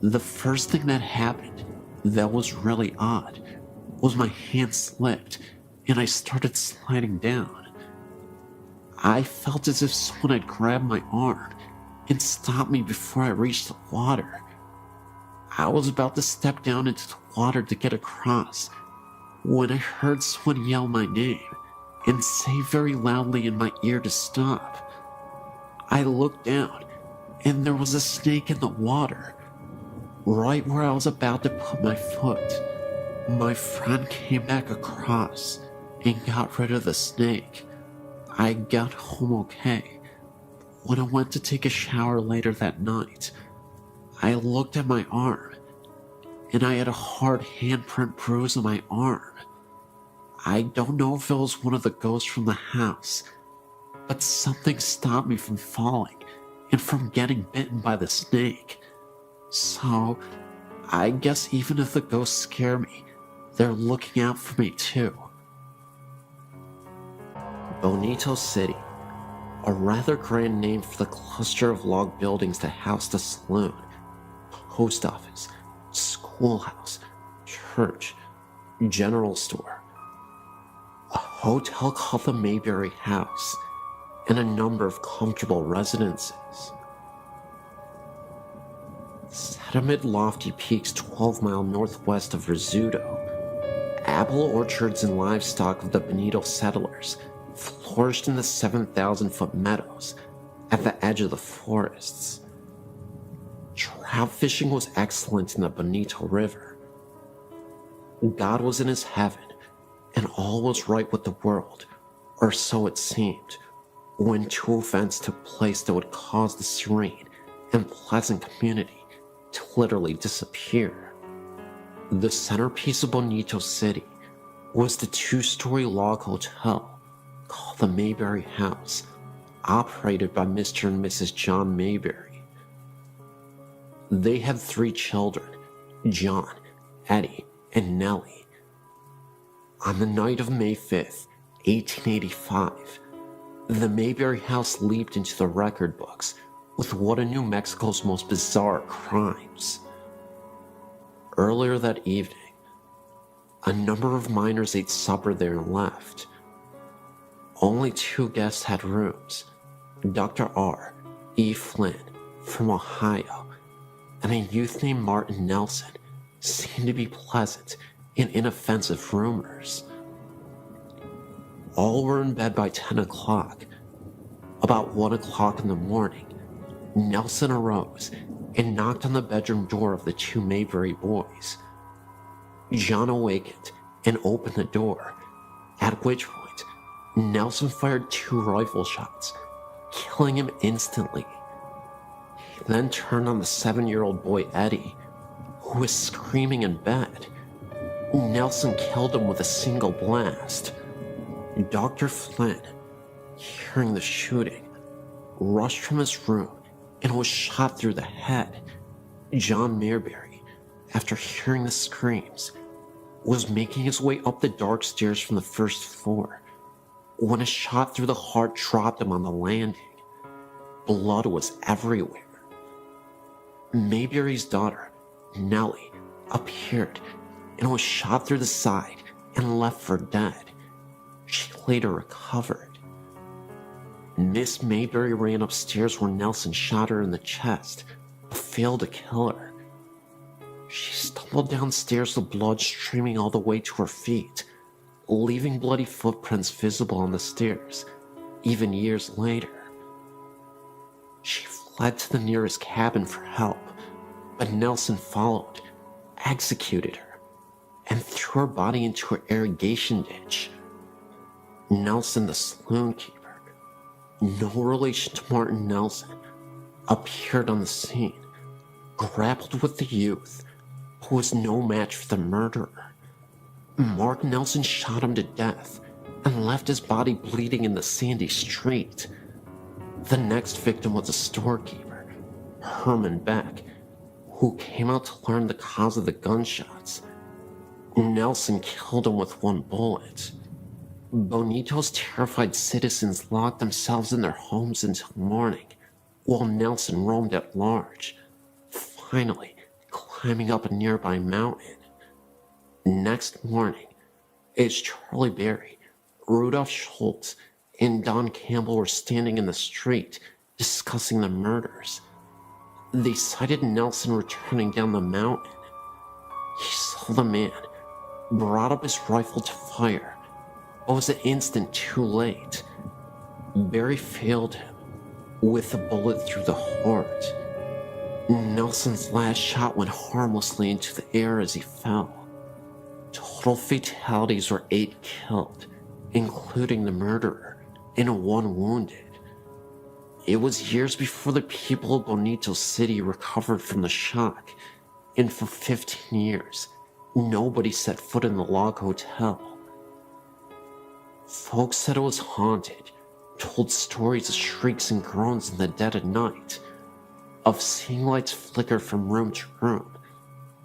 The first thing that happened that was really odd was my hand slipped and I started sliding down. I felt as if someone had grabbed my arm and stopped me before I reached the water. I was about to step down into the water to get across when I heard someone yell my name and say very loudly in my ear to stop. I looked down and there was a snake in the water, right where I was about to put my foot. My friend came back across and got rid of the snake. I got home okay. When I went to take a shower later that night, I looked at my arm, and I had a hard handprint bruise on my arm. I don't know if it was one of the ghosts from the house, but something stopped me from falling and from getting bitten by the snake. So, I guess even if the ghosts scare me, they're looking out for me too. Bonito City, a rather grand name for the cluster of log buildings that house the saloon, post office, schoolhouse, church, general store, a hotel called the Mayberry House, and a number of comfortable residences. Set amid lofty peaks 12 miles northwest of Rizzuto, apple orchards and livestock of the Bonito settlers flourished in the 7,000-foot meadows at the edge of the forests. Trout fishing was excellent in the Bonito River. God was in his heaven, and all was right with the world, or so it seemed, when two events took place that would cause the serene and pleasant community to literally disappear. The centerpiece of Bonito City was the 2-story log hotel called the Mayberry House, operated by Mr. and Mrs. John Mayberry. They had 3 children, John, Eddie, and Nellie. On the night of May 5th, 1885, the Mayberry House leaped into the record books with one of New Mexico's most bizarre crimes. Earlier that evening, a number of miners ate supper there and left. Only 2 guests had rooms, Dr. R. E. Flynn from Ohio, and a youth named Martin Nelson seemed to be pleasant and inoffensive roomers. All were in bed by 10 o'clock. About 1 o'clock in the morning, Nelson arose and knocked on the bedroom door of the 2 Mayberry boys. John awakened and opened the door, at which point Nelson fired 2 rifle shots, killing him instantly. He then turned on the 7-year-old boy Eddie, who was screaming in bed. Nelson killed him with a single blast. Dr. Flynn, hearing the shooting, rushed from his room and was shot through the head. John Mayberry, after hearing the screams, was making his way up the dark stairs from the first floor when a shot through the heart dropped him on the landing. Blood was everywhere. Mayberry's daughter, Nellie, appeared and was shot through the side and left for dead. She later recovered. Miss Mayberry ran upstairs where Nelson shot her in the chest, but failed to kill her. She stumbled downstairs with blood streaming all the way to her feet, leaving bloody footprints visible on the stairs, even years later. She fled to the nearest cabin for help, but Nelson followed, executed her, and threw her body into an irrigation ditch. Nelson, the saloon keeper, no relation to Martin Nelson, appeared on the scene, grappled with the youth, who was no match for the murderer. Mark Nelson shot him to death and left his body bleeding in the sandy street. The next victim was a storekeeper, Herman Beck, who came out to learn the cause of the gunshots. Nelson killed him with 1 bullet. Bonito's terrified citizens locked themselves in their homes until morning, while Nelson roamed at large, finally climbing up a nearby mountain. Next morning, as Charlie Berry, Rudolph Schultz, and Don Campbell were standing in the street discussing the murders, they sighted Nelson returning down the mountain. He saw the man, brought up his rifle to fire, but was an instant too late. Berry failed him with a bullet through the heart. Nelson's last shot went harmlessly into the air as he fell. Total fatalities were 8 killed, including the murderer, and 1 wounded. It was years before the people of Bonito City recovered from the shock, and for 15 years, nobody set foot in the log hotel. Folks said it was haunted, told stories of shrieks and groans in the dead of night, of seeing lights flicker from room to room,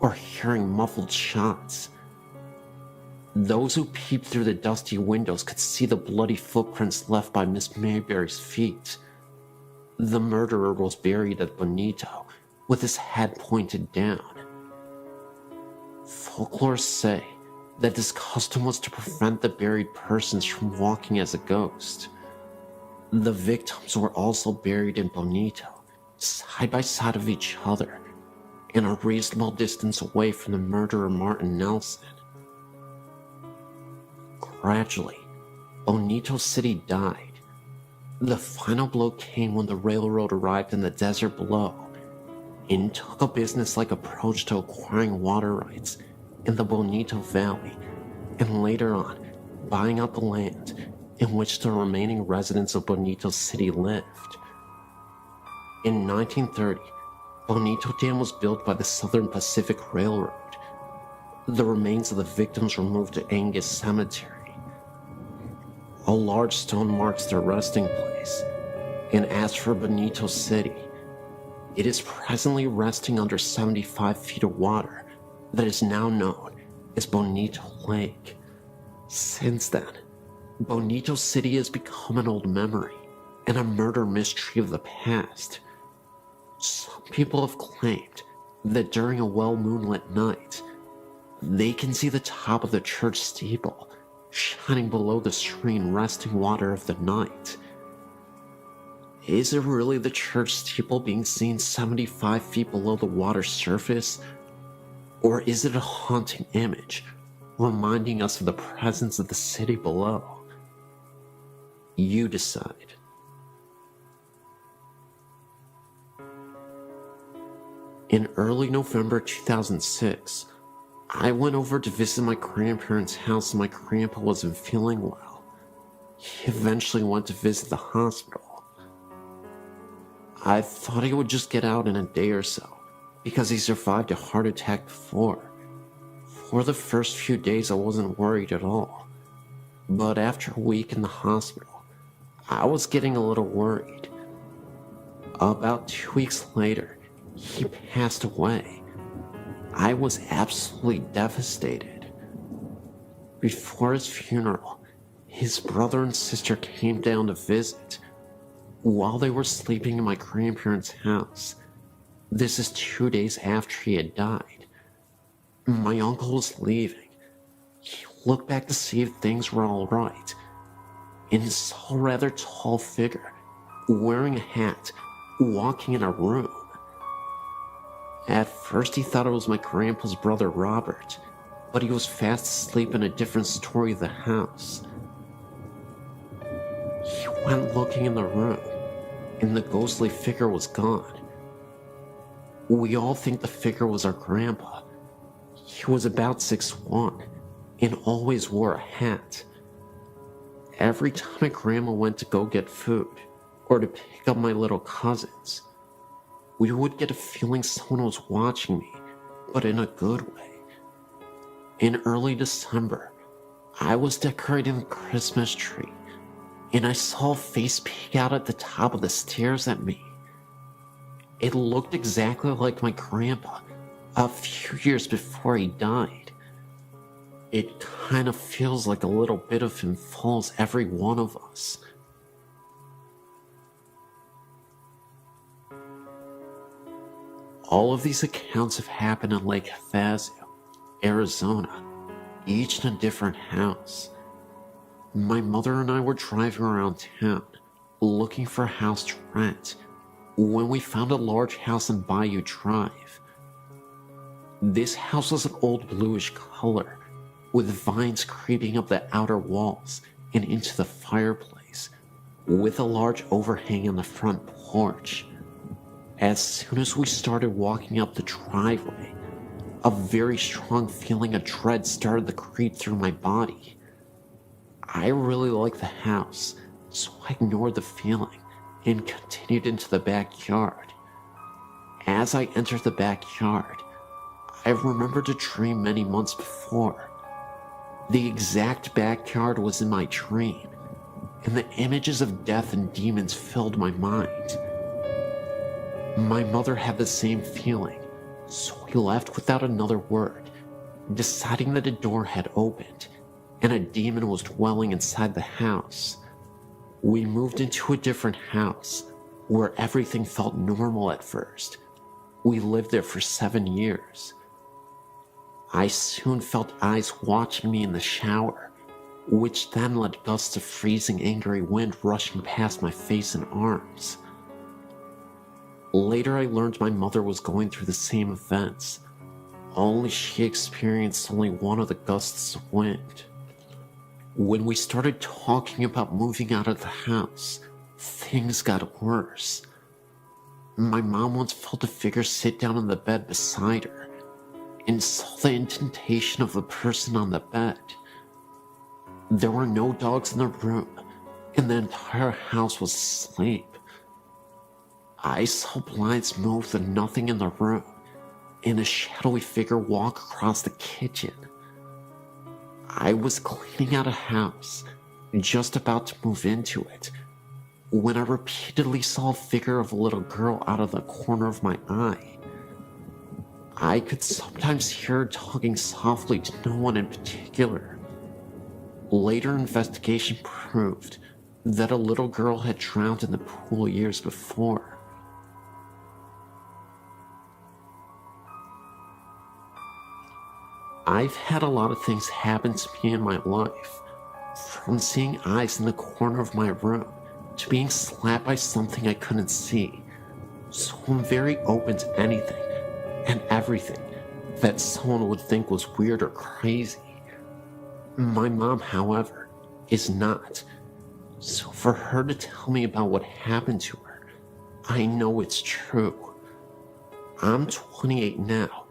or hearing muffled shots. Those who peeped through the dusty windows could see the bloody footprints left by Miss Mayberry's feet. The murderer was buried at Bonito, with his head pointed down. Folklore say that this custom was to prevent the buried persons from walking as a ghost. The victims were also buried in Bonito, side by side of each other, and a reasonable distance away from the murderer Martin Nelson. Gradually, Bonito City died. The final blow came when the railroad arrived in the desert below and took a business-like approach to acquiring water rights in the Bonito Valley, and later on, buying out the land in which the remaining residents of Bonito City lived. In 1930, Bonito Dam was built by the Southern Pacific Railroad. The remains of the victims were moved to Angus Cemetery. A large stone marks their resting place, and as for Bonito City, it is presently resting under 75 feet of water that is now known as Bonito Lake. Since then, Bonito City has become an old memory and a murder mystery of the past. Some people have claimed that during a well-moonlit night, they can see the top of the church steeple shining below the serene resting water of the night. Is it really the church steeple being seen 75 feet below the water's surface? Or is it a haunting image, reminding us of the presence of the city below? You decide. In early November 2006, I went over to visit my grandparents' house and my grandpa wasn't feeling well. He eventually went to visit the hospital. I thought he would just get out in a day or so, because he survived a heart attack before. For the first few days I wasn't worried at all. But after a week in the hospital, I was getting a little worried. About 2 weeks later, he passed away. I was absolutely devastated. Before his funeral, his brother and sister came down to visit. While they were sleeping in my grandparents' house, this is 2 days after he had died, my uncle was leaving. He looked back to see if things were all right, and saw a rather tall figure, wearing a hat, walking in our room. At first he thought it was my grandpa's brother Robert, but he was fast asleep in a different story of the house. He went looking in the room, and the ghostly figure was gone. We all think the figure was our grandpa. He was about 6'1", and always wore a hat. Every time my grandma went to go get food, or to pick up my little cousins, we would get a feeling someone was watching me, but in a good way. In early December, I was decorating the Christmas tree, and I saw a face peek out at the top of the stairs at me. It looked exactly like my grandpa, a few years before he died. It kind of feels like a little bit of him follows every one of us. All of these accounts have happened in Lake Havasu, Arizona, each in a different house. My mother and I were driving around town, looking for a house to rent, when we found a large house in Bayou Drive. This house was an old bluish color, with vines creeping up the outer walls and into the fireplace, with a large overhang on the front porch. As soon as we started walking up the driveway, A very strong feeling of dread started to creep through my body. I really liked the house, so I ignored the feeling and continued into the backyard. As I entered the backyard, I remembered a dream many months before. The exact backyard was in my dream, and the images of death and demons filled my mind. My mother had the same feeling, so we left without another word, deciding that a door had opened and a demon was dwelling inside the house. We moved into a different house where everything felt normal at first. We lived there for 7 years. I soon felt eyes watching me in the shower, which then led gusts of freezing angry wind rushing past my face and arms. Later I learned my mother was going through the same events, only she experienced only one of the gusts of wind. When we started talking about moving out of the house, things got worse. My mom once felt a figure sit down on the bed beside her and saw the indentation of a person on the bed. There were no dogs in the room, and the entire house was asleep. I saw blinds move with nothing in the room, and a shadowy figure walk across the kitchen. I was cleaning out a house, just about to move into it, when I repeatedly saw a figure of a little girl out of the corner of my eye. I could sometimes hear her talking softly to no one in particular. Later investigation proved that a little girl had drowned in the pool years before. I've had a lot of things happen to me in my life, from seeing eyes in the corner of my room to being slapped by something I couldn't see. So I'm very open to anything and everything that someone would think was weird or crazy. My mom, however, is not. So for her to tell me about what happened to her, I know it's true. I'm 28 now,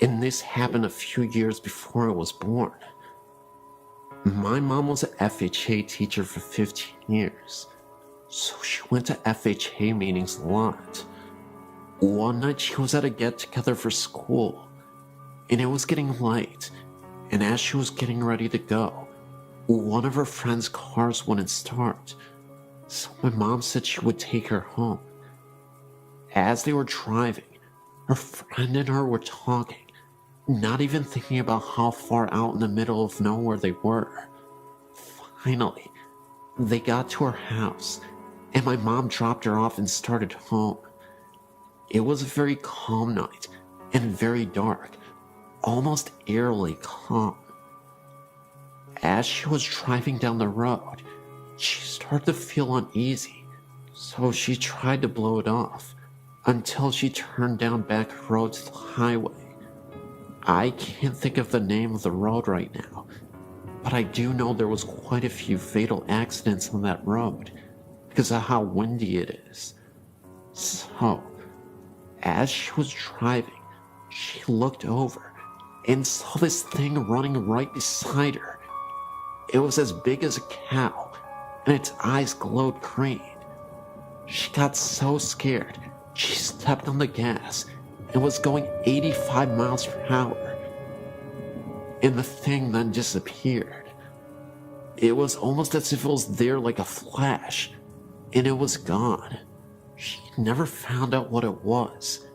and this happened a few years before I was born. My mom was an FHA teacher for 15 years, so she went to FHA meetings a lot. One night she was at a get-together for school, and it was getting late, and as she was getting ready to go, one of her friend's cars wouldn't start, so my mom said she would take her home. As they were driving, her friend and her were talking, not even thinking about how far out in the middle of nowhere they were. Finally, they got to her house, and my mom dropped her off and started home. It was a very calm night, and very dark, almost eerily calm. As she was driving down the road, she started to feel uneasy, so she tried to blow it off, until she turned down back road to the highway. I can't think of the name of the road right now, but I do know there was quite a few fatal accidents on that road because of how windy it is. So, as she was driving, she looked over and saw this thing running right beside her. It was as big as a cow, and its eyes glowed green. She got so scared, she stepped on the gas and was going 85 miles per hour. And the thing then disappeared. It was almost as if it was there like a flash, and it was gone. She never found out what it was,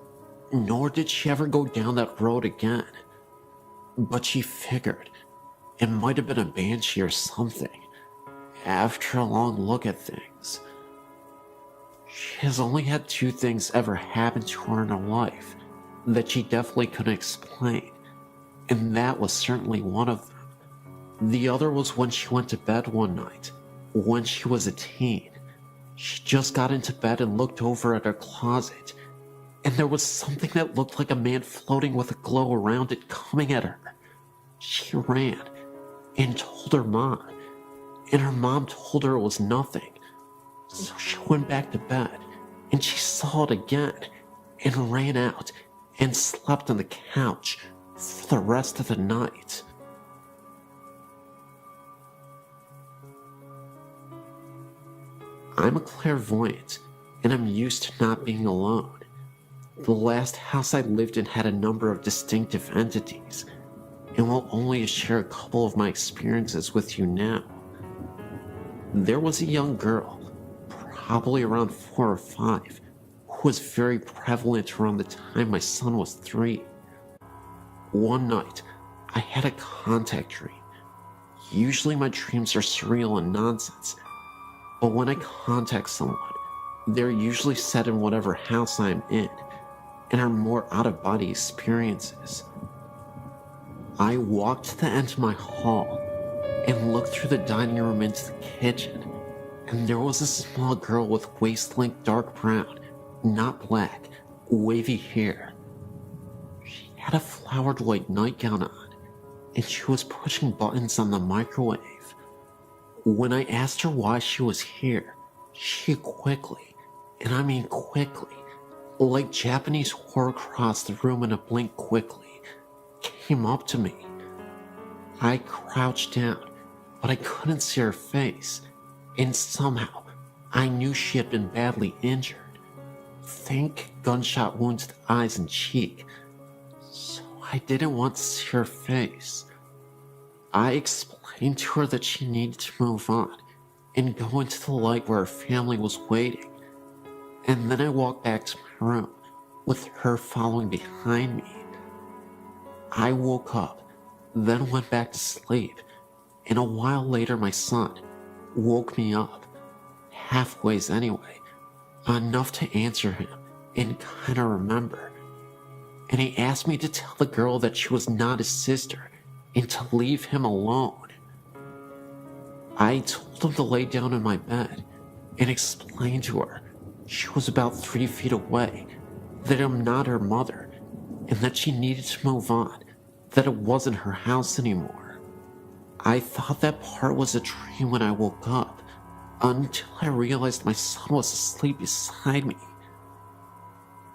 nor did she ever go down that road again. But she figured it might have been a banshee or something, after a long look at things. She has only had 2 things ever happen to her in her life that she definitely couldn't explain, and that was certainly one of them. The other was when she went to bed one night, when she was a teen. She just got into bed and looked over at her closet, and there was something that looked like a man floating with a glow around it coming at her. She ran and told her mom, and her mom told her it was nothing. So she went back to bed, and she saw it again, and ran out and slept on the couch for the rest of the night. I'm a clairvoyant, and I'm used to not being alone. The last house I lived in had a number of distinctive entities, and will only share a couple of my experiences with you now. There was a young girl, probably around 4 or 5, who was very prevalent around the time my son was 3. One night, I had a contact dream. Usually my dreams are surreal and nonsense, but when I contact someone, they're usually set in whatever house I am in, and are more out-of-body experiences. I walked to the end of my hall and looked through the dining room into the kitchen, and there was a small girl with waist-length dark brown, not black, wavy hair. She had a flowered white nightgown on, and she was pushing buttons on the microwave. When I asked her why she was here, she quickly, and I mean quickly, like Japanese horror across the room in a blink quickly, came up to me. I crouched down, but I couldn't see her face, and somehow I knew she had been badly injured. Think gunshot wounds to the eyes and cheek, so I didn't want to see her face. I explained to her that she needed to move on and go into the light where her family was waiting, and then I walked back to my room with her following behind me. I woke up, then went back to sleep, and a while later my son woke me up, halfways anyway, enough to answer him and kinda remember. And he asked me to tell the girl that she was not his sister and to leave him alone. I told him to lay down in my bed and explained to her she was about 3 feet away, that I'm not her mother, and that she needed to move on, that it wasn't her house anymore. I thought that part was a dream when I woke up, until I realized my son was asleep beside me.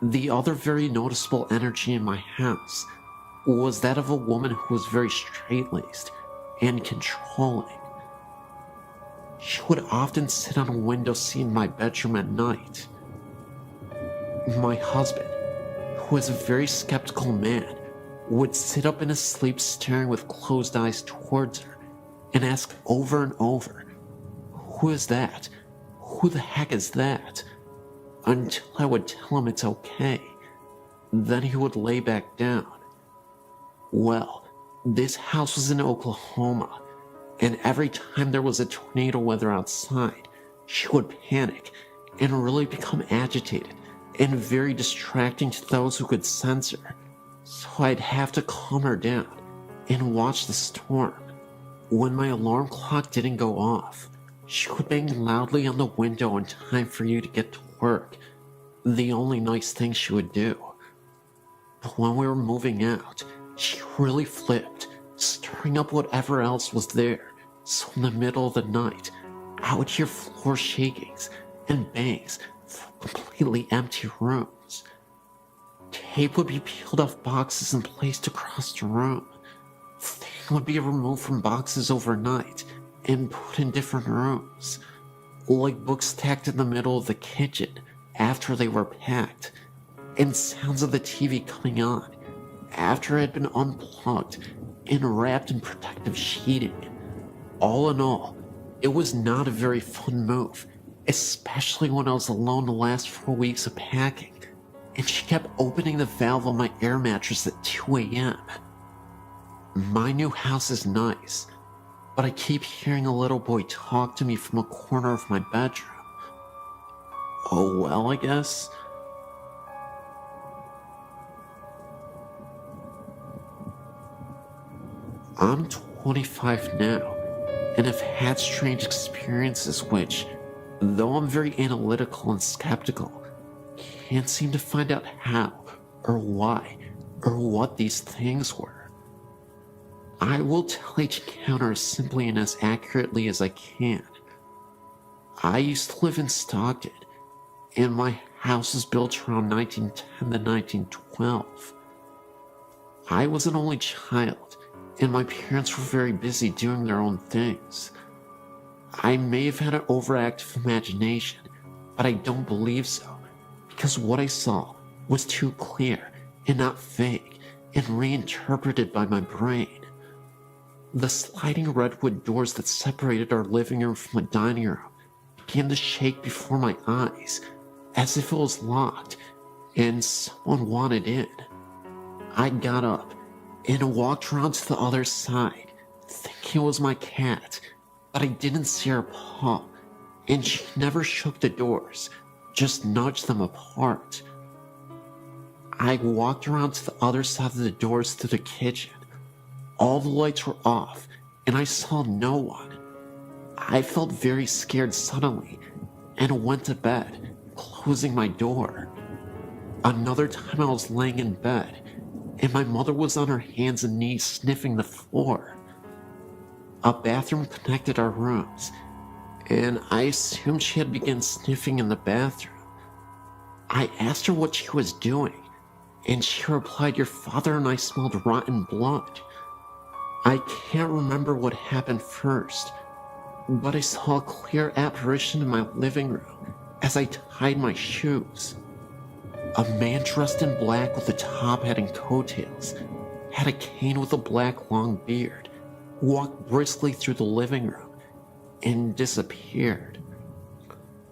The other very noticeable energy in my house was that of a woman who was very straight-laced and controlling. She would often sit on a window seat in my bedroom at night. My husband, who is a very skeptical man, would sit up in his sleep staring with closed eyes towards her and ask over and over, "Who is that? Who the heck is that?" Until I would tell him it's okay. Then he would lay back down. Well, this house was in Oklahoma, and every time there was a tornado weather outside, she would panic and really become agitated and very distracting to those who could sense her. So I'd have to calm her down and watch the storm. When my alarm clock didn't go off, she would bang loudly on the window in time for you to get to work, the only nice thing she would do. But when we were moving out, she really flipped, stirring up whatever else was there, so in the middle of the night, I would hear floor shakings and bangs from completely empty rooms. Tape would be peeled off boxes and placed across the room. Things would be removed from boxes overnight and put in different rooms, like books stacked in the middle of the kitchen after they were packed, and sounds of the TV coming on after it had been unplugged and wrapped in protective sheeting. All in all, it was not a very fun move, especially when I was alone the last 4 weeks of packing, and she kept opening the valve on my air mattress at 2 a.m. My new house is nice, but I keep hearing a little boy talk to me from a corner of my bedroom. Oh well, I guess. I'm 25 now, and have had strange experiences which, though I'm very analytical and skeptical, can't seem to find out how, or why, or what these things were. I will tell each encounter as simply and as accurately as I can. I used to live in Stockton, and my house was built around 1910 to 1912. I was an only child, and my parents were very busy doing their own things. I may have had an overactive imagination, but I don't believe so, because what I saw was too clear and not fake and reinterpreted by my brain. The sliding redwood doors that separated our living room from the dining room began to shake before my eyes, as if it was locked and someone wanted in. I got up and walked around to the other side, thinking it was my cat, but I didn't see her paw, and she never shook the doors, just nudged them apart. I walked around to the other side of the doors to the kitchen. All the lights were off, and I saw no one. I felt very scared suddenly, and went to bed, closing my door. Another time I was laying in bed, and my mother was on her hands and knees sniffing the floor. A bathroom connected our rooms, and I assumed she had begun sniffing in the bathroom. I asked her what she was doing, and she replied, "Your father and I smelled rotten blood." I can't remember what happened first, but I saw a clear apparition in my living room as I tied my shoes. A man dressed in black with a top hat and coattails, had a cane with a black long beard, walked briskly through the living room, and disappeared.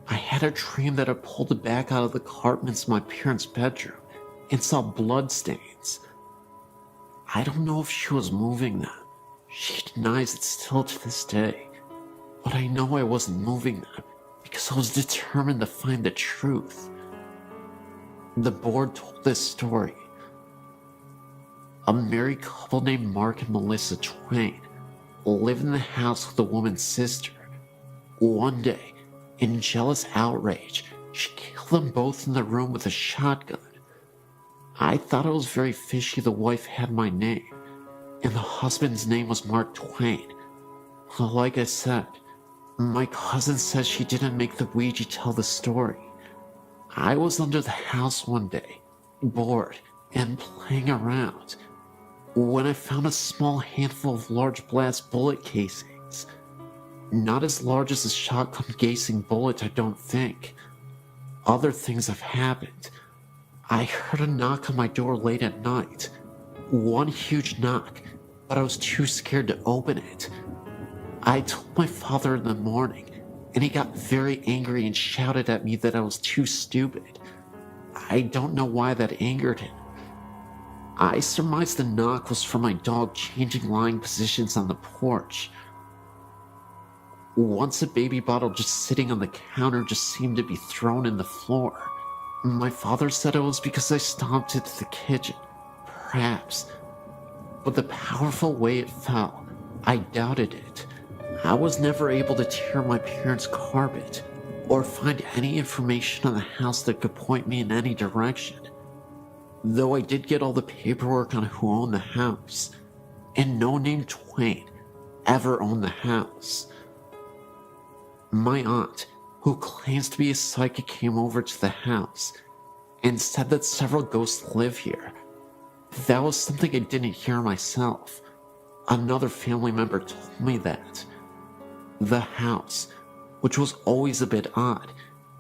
I had a dream that I pulled the back out of the carpets in my parents' bedroom and saw blood stains. I don't know if she was moving them. She denies it still to this day, but I know I wasn't moving them because I was determined to find the truth. The board told this story. A married couple named Mark and Melissa Twain lived in the house with a woman's sister. One day, in jealous outrage, she killed them both in the room with a shotgun. I thought it was very fishy the wife had my name, and the husband's name was Mark Twain. Like I said, my cousin says she didn't make the Ouija tell the story. I was under the house one day, bored and playing around, when I found a small handful of large brass bullet casings. Not as large as a shotgun casing bullet, I don't think. Other things have happened. I heard a knock on my door late at night. One huge knock, but I was too scared to open it. I told my father in the morning, and he got very angry and shouted at me that I was too stupid. I don't know why that angered him. I surmised the knock was from my dog changing lying positions on the porch. Once a baby bottle just sitting on the counter just seemed to be thrown in the floor. My father said it was because I stomped into the kitchen. Perhaps. But the powerful way it fell, I doubted it. I was never able to tear my parents' carpet or find any information on the house that could point me in any direction. Though I did get all the paperwork on who owned the house, and no name Twain ever owned the house. My aunt, who claims to be a psychic, came over to the house and said that several ghosts live here. That was something I didn't hear myself. Another family member told me that. The house, which was always a bit odd,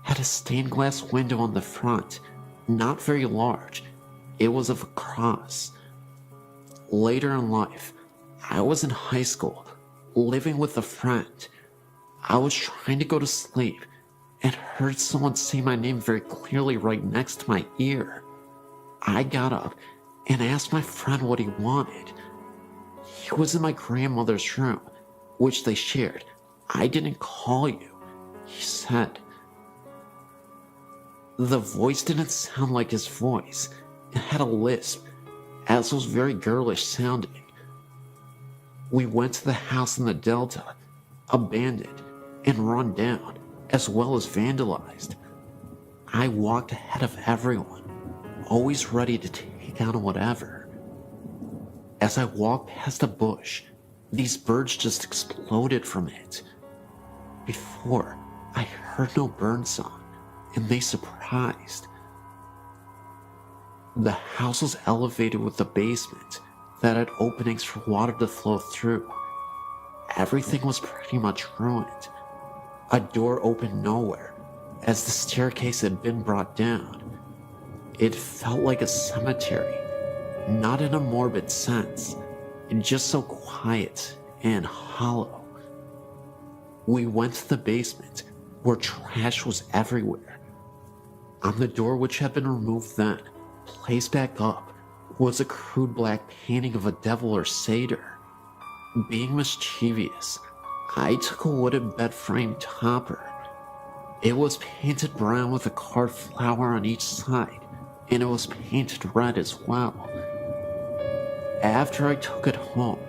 had a stained glass window on the front, not very large. It was of a cross. Later in life, I was in high school, living with a friend. I was trying to go to sleep and heard someone say my name very clearly right next to my ear. I got up and asked my friend what he wanted. He was in my grandmother's room, which they shared. "I didn't call you," he said. The voice didn't sound like his voice. It had a lisp, as was very girlish sounding. We went to the house in the Delta, abandoned and run down, as well as vandalized. I walked ahead of everyone, always ready to take on whatever. As I walked past a bush, these birds just exploded from it. Before, I heard no bird song, and they surprised. The house was elevated with a basement, that had openings for water to flow through. Everything was pretty much ruined. A door opened nowhere, as the staircase had been brought down. It felt like a cemetery, not in a morbid sense, just so quiet and hollow. We went to the basement, where trash was everywhere. On the door, which had been removed then, placed back up, was a crude black painting of a devil or satyr. Being mischievous, I took a wooden bed frame topper. It was painted brown with a carved flower on each side, and it was painted red as well. After I took it home,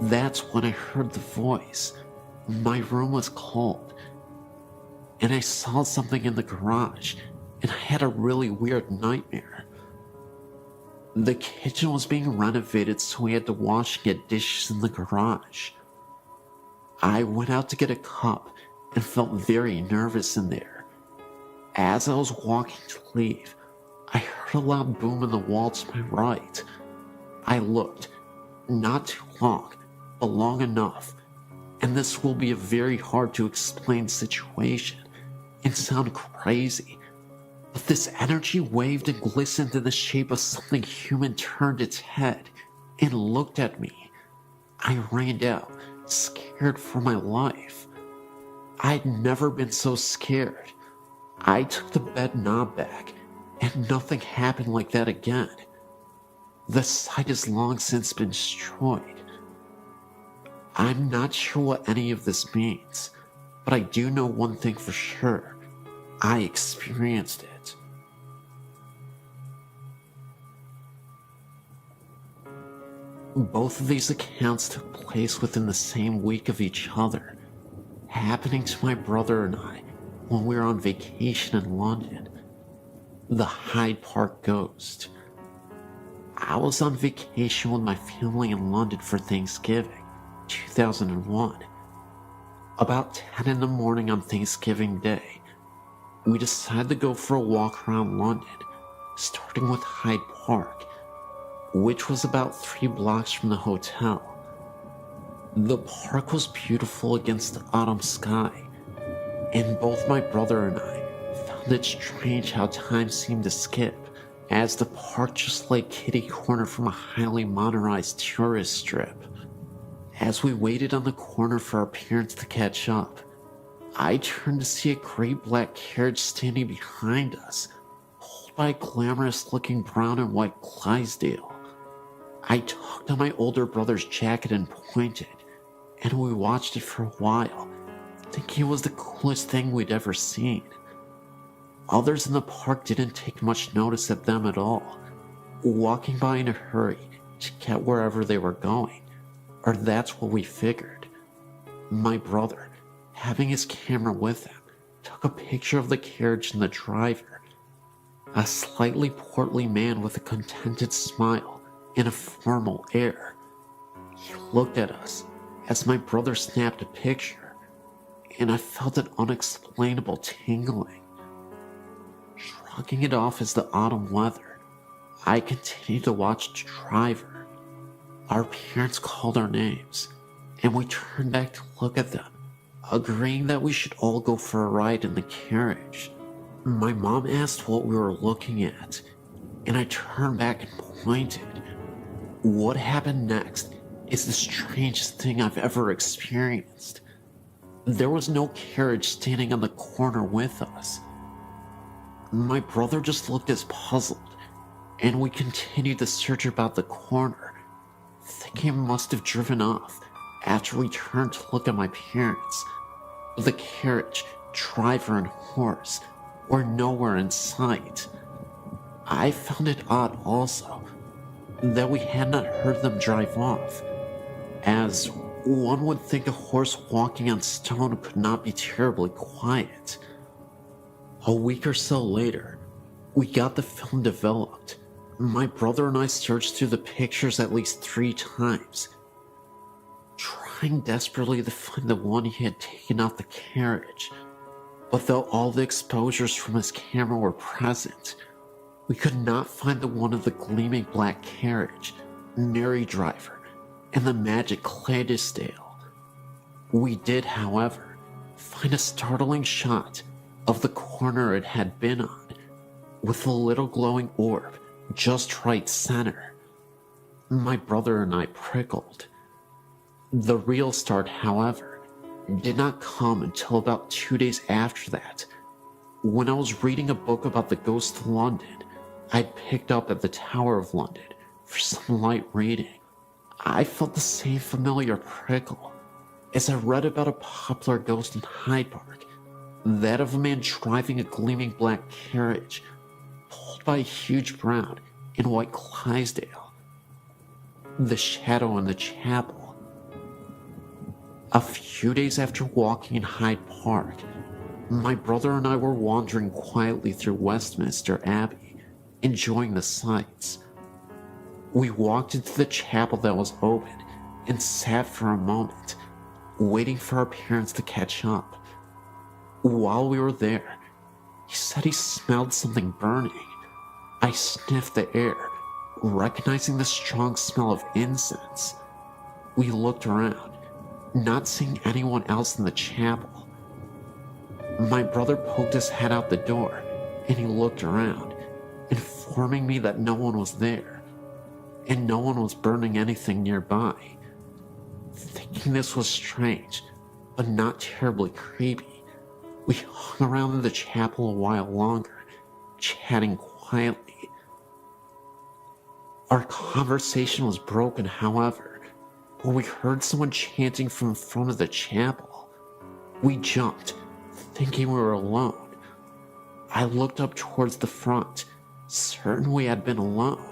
that's when I heard the voice. My room was cold, and I saw something in the garage, and I had a really weird nightmare. The kitchen was being renovated, so we had to wash and get dishes in the garage. I went out to get a cup and felt very nervous in there. As I was walking to leave, I heard a loud boom in the wall to my right. I looked, not too long, but long enough, and this will be a very hard to explain situation and sound crazy, but this energy waved and glistened in the shape of something human, turned its head and looked at me. I ran out, scared for my life. I'd never been so scared. I took the bed knob back, and nothing happened like that again. The site has long since been destroyed. I'm not sure what any of this means, but I do know one thing for sure. I experienced it. Both of these accounts took place within the same week of each other, happening to my brother and I when we were on vacation in London. The Hyde Park Ghost. I was on vacation with my family in London for Thanksgiving, 2001. About 10 in the morning on Thanksgiving Day, we decided to go for a walk around London, starting with Hyde Park, which was about 3 blocks from the hotel. The park was beautiful against the autumn sky, and both my brother and I found it strange how time seemed to skip, as the park just lay kitty corner from a highly modernized tourist strip. As we waited on the corner for our parents to catch up, I turned to see a great black carriage standing behind us, pulled by a glamorous-looking brown and white Clydesdale. I tugged on my older brother's jacket and pointed, and we watched it for a while, thinking it was the coolest thing we'd ever seen. Others in the park didn't take much notice of them at all, walking by in a hurry to get wherever they were going, or that's what we figured. My brother, having his camera with him, took a picture of the carriage and the driver, a slightly portly man with a contented smile and a formal air. He looked at us as my brother snapped a picture, and I felt an unexplainable tingling. Shrugging it off as the autumn weather, I continued to watch the driver. Our parents called our names, and we turned back to look at them, agreeing that we should all go for a ride in the carriage. My mom asked what we were looking at, and I turned back and pointed. What happened next is the strangest thing I've ever experienced. There was no carriage standing on the corner with us. My brother just looked as puzzled, and we continued to search about the corner, thinking it must have driven off after we turned to look at my parents. But the carriage, driver, and horse were nowhere in sight. I found it odd also that we had not heard them drive off, as one would think a horse walking on stone could not be terribly quiet. A week or so later, we got the film developed. My brother and I searched through the pictures at least 3 times, trying desperately to find the one he had taken off the carriage. But though all the exposures from his camera were present, we could not find the one of the gleaming black carriage, Mary Driver, and the Magic Clydesdale. We did, however, find a startling shot of the corner it had been on, with a little glowing orb just right center. My brother and I prickled. The real start, however, did not come until about 2 days after that, when I was reading a book about the ghost of London I'd picked up at the Tower of London for some light reading. I felt the same familiar prickle as I read about a popular ghost in Hyde Park, that of a man driving a gleaming black carriage pulled by a huge brown and white Clydesdale. The shadow in the chapel. A few days after walking in Hyde Park, my brother and I were wandering quietly through Westminster Abbey, enjoying the sights. We walked into the chapel that was open and sat for a moment, waiting for our parents to catch up. While we were there, he said he smelled something burning. I sniffed the air, recognizing the strong smell of incense. We looked around, not seeing anyone else in the chapel. My brother poked his head out the door, and he looked around, informing me that no one was there, and no one was burning anything nearby. Thinking this was strange, but not terribly creepy, we hung around in the chapel a while longer, chatting quietly. Our conversation was broken, however, when we heard someone chanting from in front of the chapel. We jumped, thinking we were alone. I looked up towards the front, certain we had been alone.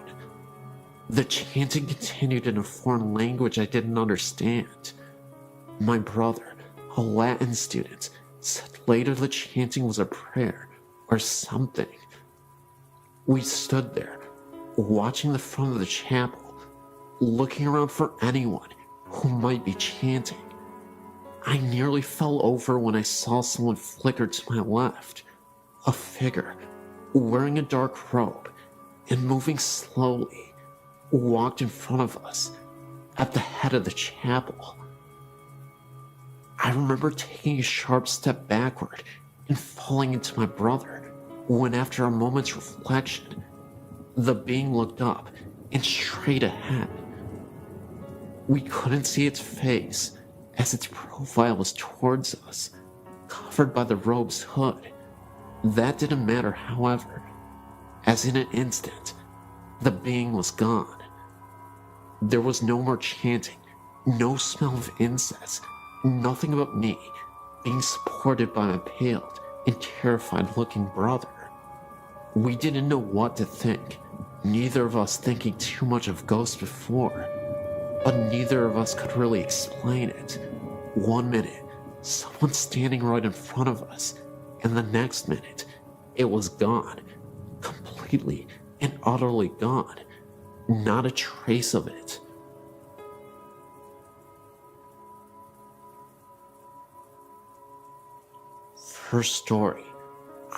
The chanting continued in a foreign language I didn't understand. My brother, a Latin student, said later the chanting was a prayer or something. We stood there, watching the front of the chapel, looking around for anyone who might be chanting. I nearly fell over when I saw someone flicker to my left. A figure, wearing a dark robe and moving slowly, walked in front of us at the head of the chapel. I remember taking a sharp step backward and falling into my brother when, after a moment's reflection, the being looked up and straight ahead. We couldn't see its face as its profile was towards us, covered by the robe's hood. That didn't matter, however, as in an instant, the being was gone. There was no more chanting, no smell of incense, nothing but me being supported by my pale and terrified-looking brother. We didn't know what to think, neither of us thinking too much of ghosts before, but neither of us could really explain it. One minute, someone standing right in front of us, and the next minute, it was gone, completely and utterly gone, not a trace of it. First story.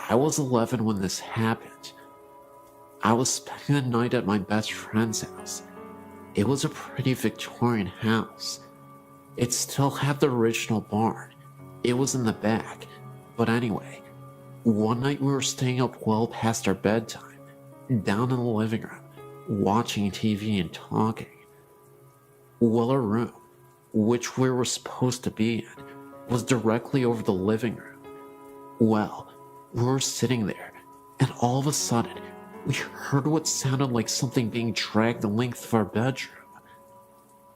I was 11 when this happened. I was spending the night at my best friend's house. It was a pretty Victorian house. It still had the original barn. It was in the back. But anyway, one night we were staying up well past our bedtime, down in the living room, watching TV and talking. Well, our room, which we were supposed to be in, was directly over the living room. Well, we were sitting there, and all of a sudden, we heard what sounded like something being dragged the length of our bedroom.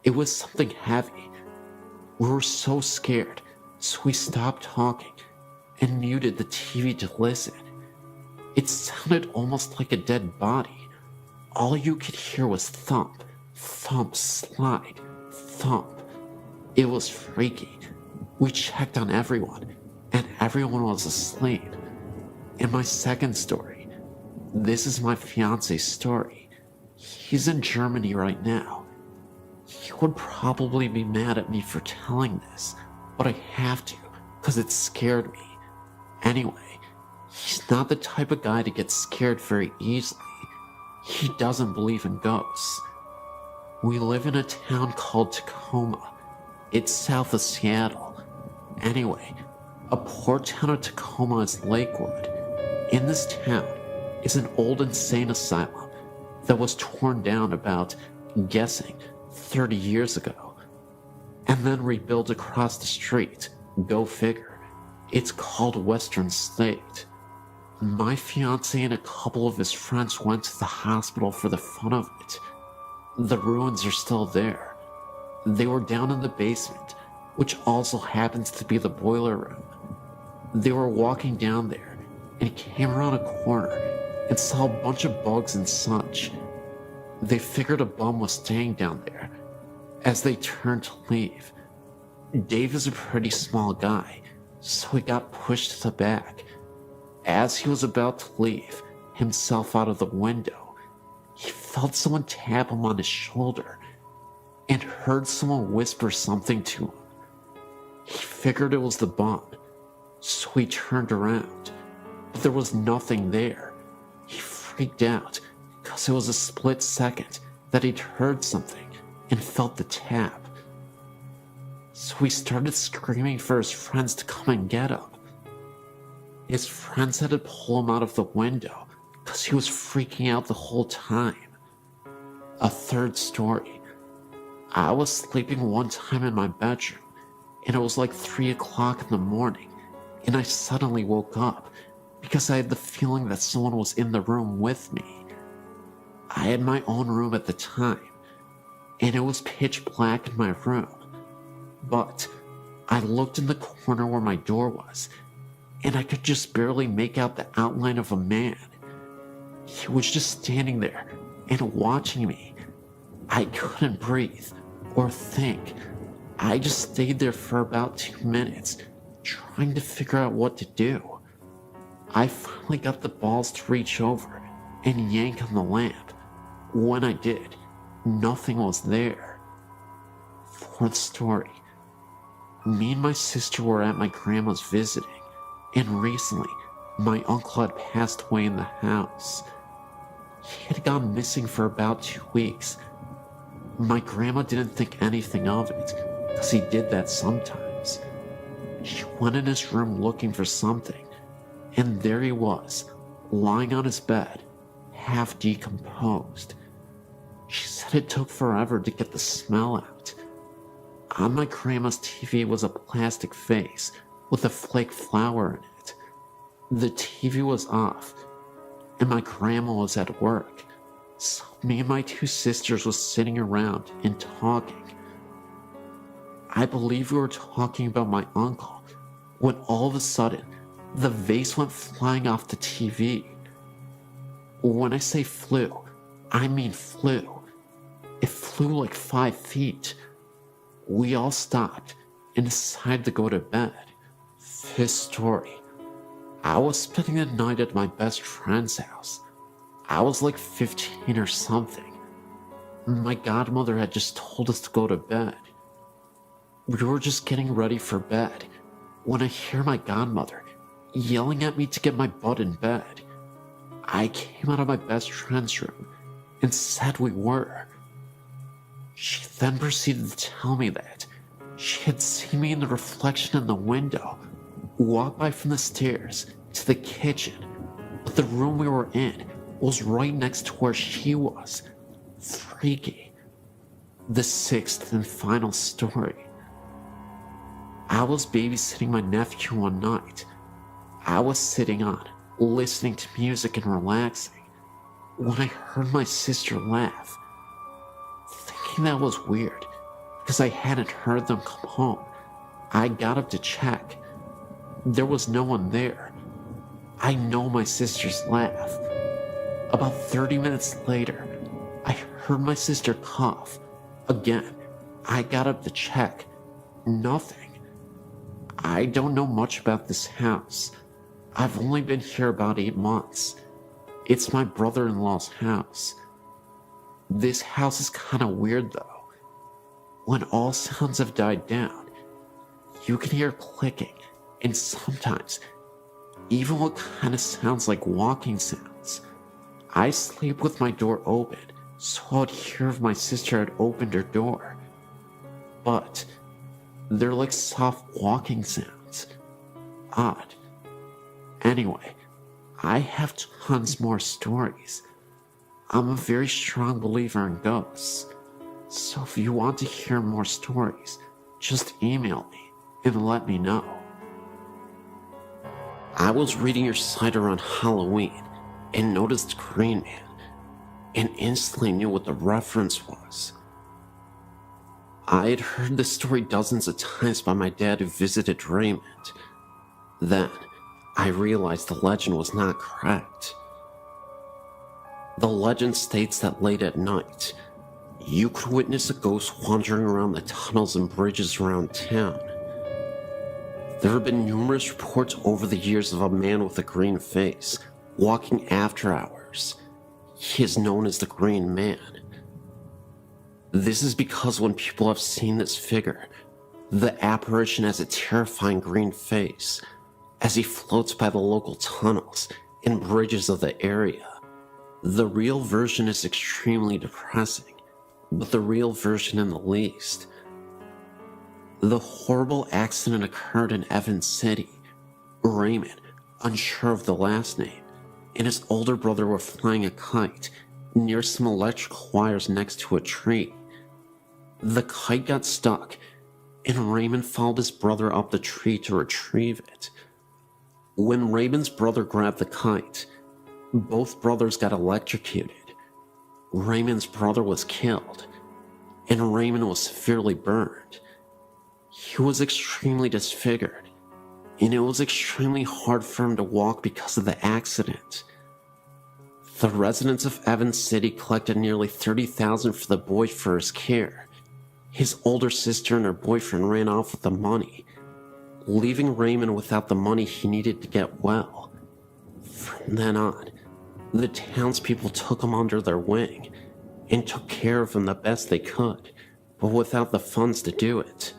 It was something heavy. We were so scared, so we stopped talking and muted the TV to listen. It sounded almost like a dead body. All you could hear was thump, thump, slide, thump. It was freaky. We checked on everyone, and everyone was asleep. And my second story. This is my fiance's story. He's in Germany right now. He would probably be mad at me for telling this, but I have to, because it scared me. Anyway, he's not the type of guy to get scared very easily. He doesn't believe in ghosts. We live in a town called Tacoma. It's south of Seattle. Anyway, a poor town of Tacoma is Lakewood. In this town is an old insane asylum that was torn down about, guessing, 30 years ago, and then rebuilt across the street. Go figure. It's called Western State. My fiance and a couple of his friends went to the hospital for the fun of it. The ruins are still there. They were down in the basement, which also happens to be the boiler room. They were walking down there and came around a corner and saw a bunch of bugs and such. They figured a bum was staying down there. As they turned to leave, Dave is a pretty small guy, so he got pushed to the back. As he was about to leave himself out of the window, he felt someone tap him on his shoulder and heard someone whisper something to him. He figured it was the bum, so he turned around, but there was nothing there. He freaked out because it was a split second that he'd heard something and felt the tap. So he started screaming for his friends to come and get him. His friends had to pull him out of the window because he was freaking out the whole time. A third story. I was sleeping one time in my bedroom, and it was like 3 o'clock in the morning, and I suddenly woke up because I had the feeling that someone was in the room with me. I had my own room at the time, and it was pitch black in my room, but I looked in the corner where my door was, and I could just barely make out the outline of a man. He was just standing there and watching me. I couldn't breathe or think. I just stayed there for about 2 minutes, trying to figure out what to do. I finally got the balls to reach over and yank on the lamp. When I did, nothing was there. Fourth story. Me and my sister were at my grandma's visiting, and recently, my uncle had passed away in the house. He had gone missing for about 2 weeks. My grandma didn't think anything of it, because he did that sometimes. She went in his room looking for something, and there he was, lying on his bed, half decomposed. She said it took forever to get the smell out. On my grandma's TV was a plastic face with a flake flower in it. The TV was off, and my grandma was at work, so me and my 2 sisters was sitting around and talking. I believe we were talking about my uncle, when all of a sudden, the vase went flying off the TV. When I say flew, I mean flew. It flew like 5 feet. We all stopped and decided to go to bed. Fifth story. I was spending the night at my best friend's house. I was like 15 or something. My godmother had just told us to go to bed. We were just getting ready for bed when I hear my godmother yelling at me to get my butt in bed. I came out of my best friend's room and said we were. She then proceeded to tell me that she had seen me in the reflection in the window walk by from the stairs to the kitchen, but the room we were in was right next to where she was. Freaky. The sixth and final story. I was babysitting my nephew one night. I was sitting on, listening to music and relaxing, when I heard my sister laugh. Thinking that was weird, because I hadn't heard them come home, I got up to check. There was no one there. I know my sister's laugh. About 30 minutes later, I heard my sister cough. Again, I got up to check. Nothing. I don't know much about this house. I've only been here about 8 months. It's my brother-in-law's house. This house is kind of weird though. When all sounds have died down, you can hear clicking, and sometimes even what kind of sounds like walking sounds. I sleep with my door open, so I'd hear if my sister had opened her door. But they're like soft walking sounds. Odd. Anyway, I have tons more stories. I'm a very strong believer in ghosts. So if you want to hear more stories, just email me and let me know. I was reading your site around Halloween and noticed Green Man and instantly knew what the reference was. I had heard this story dozens of times by my dad who visited Raymond. Then, I realized the legend was not correct. The legend states that late at night, you could witness a ghost wandering around the tunnels and bridges around town. There have been numerous reports over the years of a man with a green face walking after hours. He is known as the Green Man. This is because when people have seen this figure, the apparition has a terrifying green face as he floats by the local tunnels and bridges of the area. The real version is extremely depressing, but the real version in the least. The horrible accident occurred in Evans City. Raymond, unsure of the last name, and his older brother were flying a kite near some electrical wires next to a tree. The kite got stuck, and Raymond followed his brother up the tree to retrieve it. When Raymond's brother grabbed the kite, both brothers got electrocuted. Raymond's brother was killed, and Raymond was severely burned. He was extremely disfigured, and it was extremely hard for him to walk because of the accident. The residents of Evans City collected nearly $30,000 for the boy for his care. His older sister and her boyfriend ran off with the money, leaving Raymond without the money he needed to get well. From then on, the townspeople took him under their wing and took care of him the best they could, but without the funds to do it.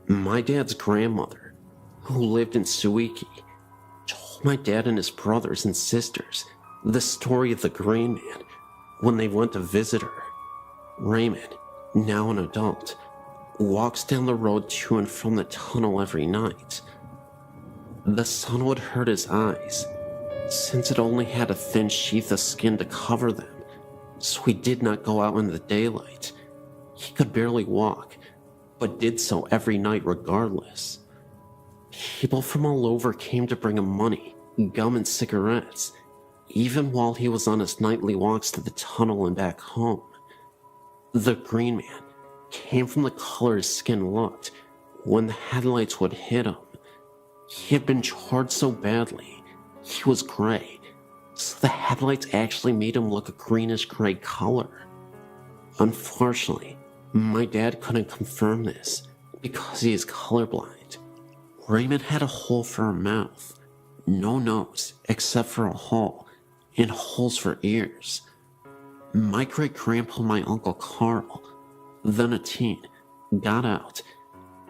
My dad's grandmother, who lived in Suiki, told my dad and his brothers and sisters the story of the Green Man when they went to visit her. Raymond, now an adult, walks down the road to and from the tunnel every night. The sun would hurt his eyes, since it only had a thin sheath of skin to cover them, so he did not go out in the daylight. He could barely walk, but did so every night regardless. People from all over came to bring him money, gum, and cigarettes, even while he was on his nightly walks to the tunnel and back home. The Green Man came from the color his skin looked when the headlights would hit him. He had been charred so badly, he was gray, so the headlights actually made him look a greenish-gray color. Unfortunately, my dad couldn't confirm this because he is colorblind. Raymond had a hole for a mouth, no nose except for a hole, and holes for ears. My great-grandpa and my Uncle Carl, then a teen, got out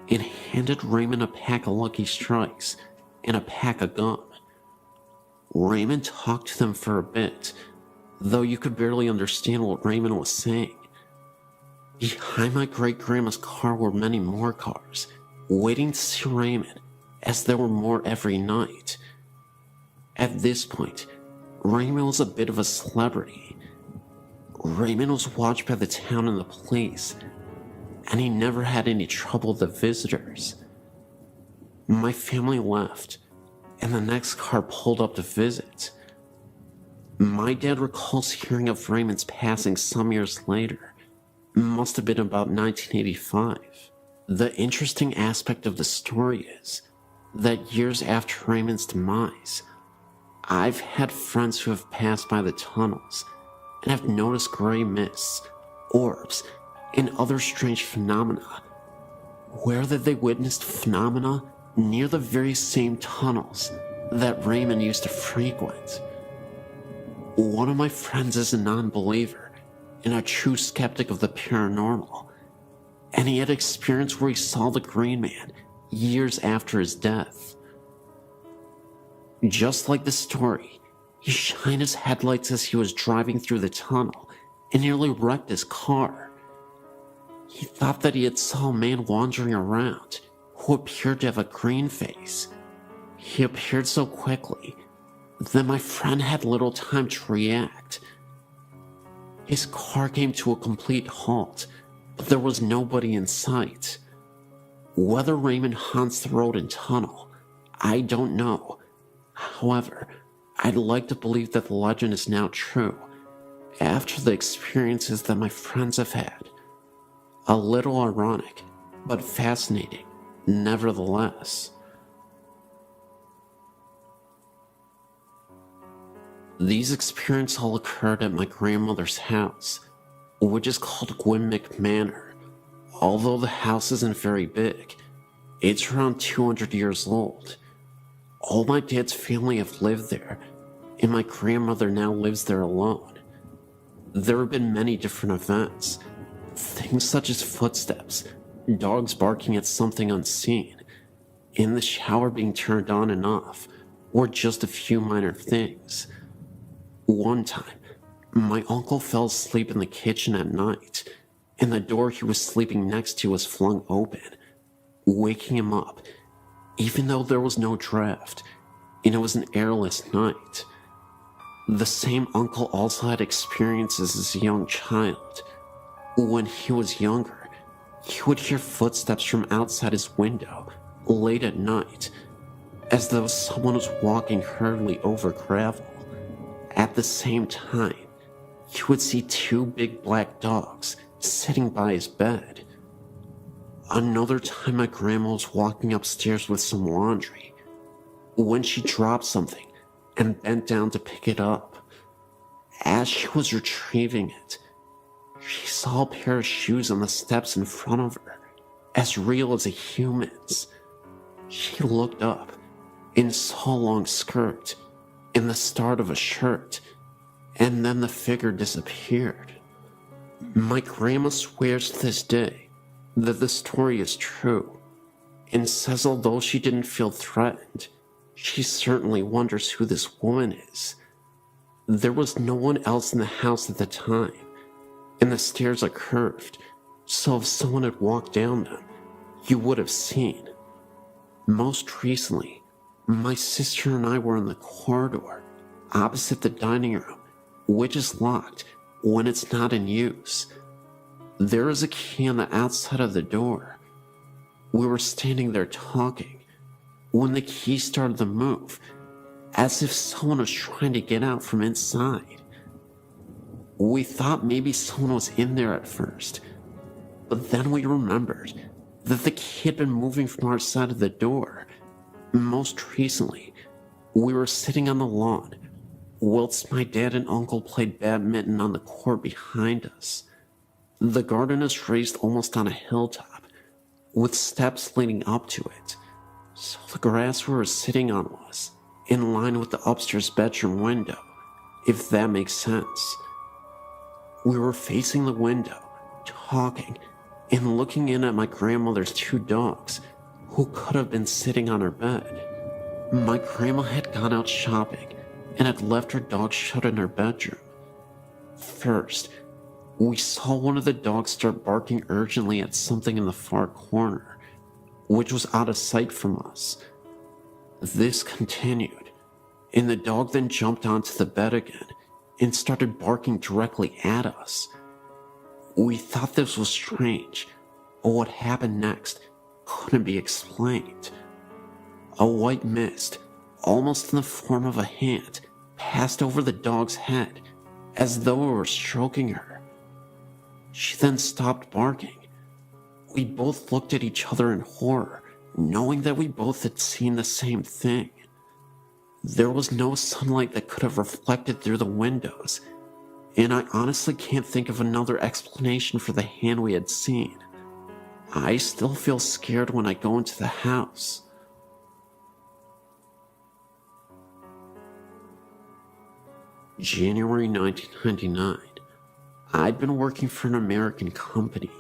and handed Raymond a pack of Lucky Strikes and a pack of gum. Raymond talked to them for a bit, though you could barely understand what Raymond was saying. Behind my great-grandma's car were many more cars, waiting to see Raymond, as there were more every night. At this point, Raymond was a bit of a celebrity. Raymond was watched by the town and the police, and he never had any trouble with the visitors. My family left, and the next car pulled up to visit. My dad recalls hearing of Raymond's passing some years later. Must have been about 1985. The interesting aspect of the story is that years after Raymond's demise, I've had friends who have passed by the tunnels and have noticed gray mists, orbs, and other strange phenomena, where that they witnessed phenomena near the very same tunnels that Raymond used to frequent. One of my friends is a non-believer and a true skeptic of the paranormal, and he had experience where he saw the Green Man years after his death. Just like the story, he shined his headlights as he was driving through the tunnel and nearly wrecked his car. He thought that he had saw a man wandering around who appeared to have a green face. He appeared so quickly that my friend had little time to react. His car came to a complete halt, but there was nobody in sight. Whether Raymond haunts the road and tunnel, I don't know. However, I'd like to believe that the legend is now true after the experiences that my friends have had. A little ironic, but fascinating, nevertheless. These experiences all occurred at my grandmother's house, which is called Gwynmick Manor. Although the house isn't very big, it's around 200 years old. All my dad's family have lived there, and my grandmother now lives there alone. There have been many different events, things such as footsteps, dogs barking at something unseen, and the shower being turned on and off, or just a few minor things. One time, my uncle fell asleep in the kitchen at night, and the door he was sleeping next to was flung open, waking him up, even though there was no draft, and it was an airless night. The same uncle also had experiences as a young child. When he was younger, he would hear footsteps from outside his window late at night, as though someone was walking hurriedly over gravel. At the same time, he would see two big black dogs sitting by his bed. Another time, my grandma was walking upstairs with some laundry when she dropped something and bent down to pick it up. As she was retrieving it, she saw a pair of shoes on the steps in front of her, as real as a human's. She looked up and saw a long skirt and the start of a shirt, and then the figure disappeared. My grandma swears to this day that the story is true, and says although she didn't feel threatened, she certainly wonders who this woman is. There was no one else in the house at the time, and the stairs are curved, so if someone had walked down them, you would have seen. Most recently, my sister and I were in the corridor opposite the dining room, which is locked when it's not in use. There is a key on the outside of the door. We were standing there talking when the key started to move, as if someone was trying to get out from inside. We thought maybe someone was in there at first, but then we remembered that the key had been moving from our side of the door. Most recently, we were sitting on the lawn whilst my dad and uncle played badminton on the court behind us. The garden is raised almost on a hilltop, with steps leading up to it, so the grass we were sitting on was in line with the upstairs bedroom window, if that makes sense. We were facing the window, talking, and looking in at my grandmother's two dogs, who could have been sitting on her bed. My grandma had gone out shopping and had left her dogs shut in her bedroom. First, we saw one of the dogs start barking urgently at something in the far corner, which was out of sight from us. This continued, and the dog then jumped onto the bed again and started barking directly at us. We thought this was strange, but what happened next couldn't be explained. A white mist, almost in the form of a hand, passed over the dog's head, as though it were stroking her. She then stopped barking. We both looked at each other in horror, knowing that we both had seen the same thing. There was no sunlight that could have reflected through the windows, and I honestly can't think of another explanation for the hand we had seen. I still feel scared when I go into the house. January 1999. I'd been working for an American company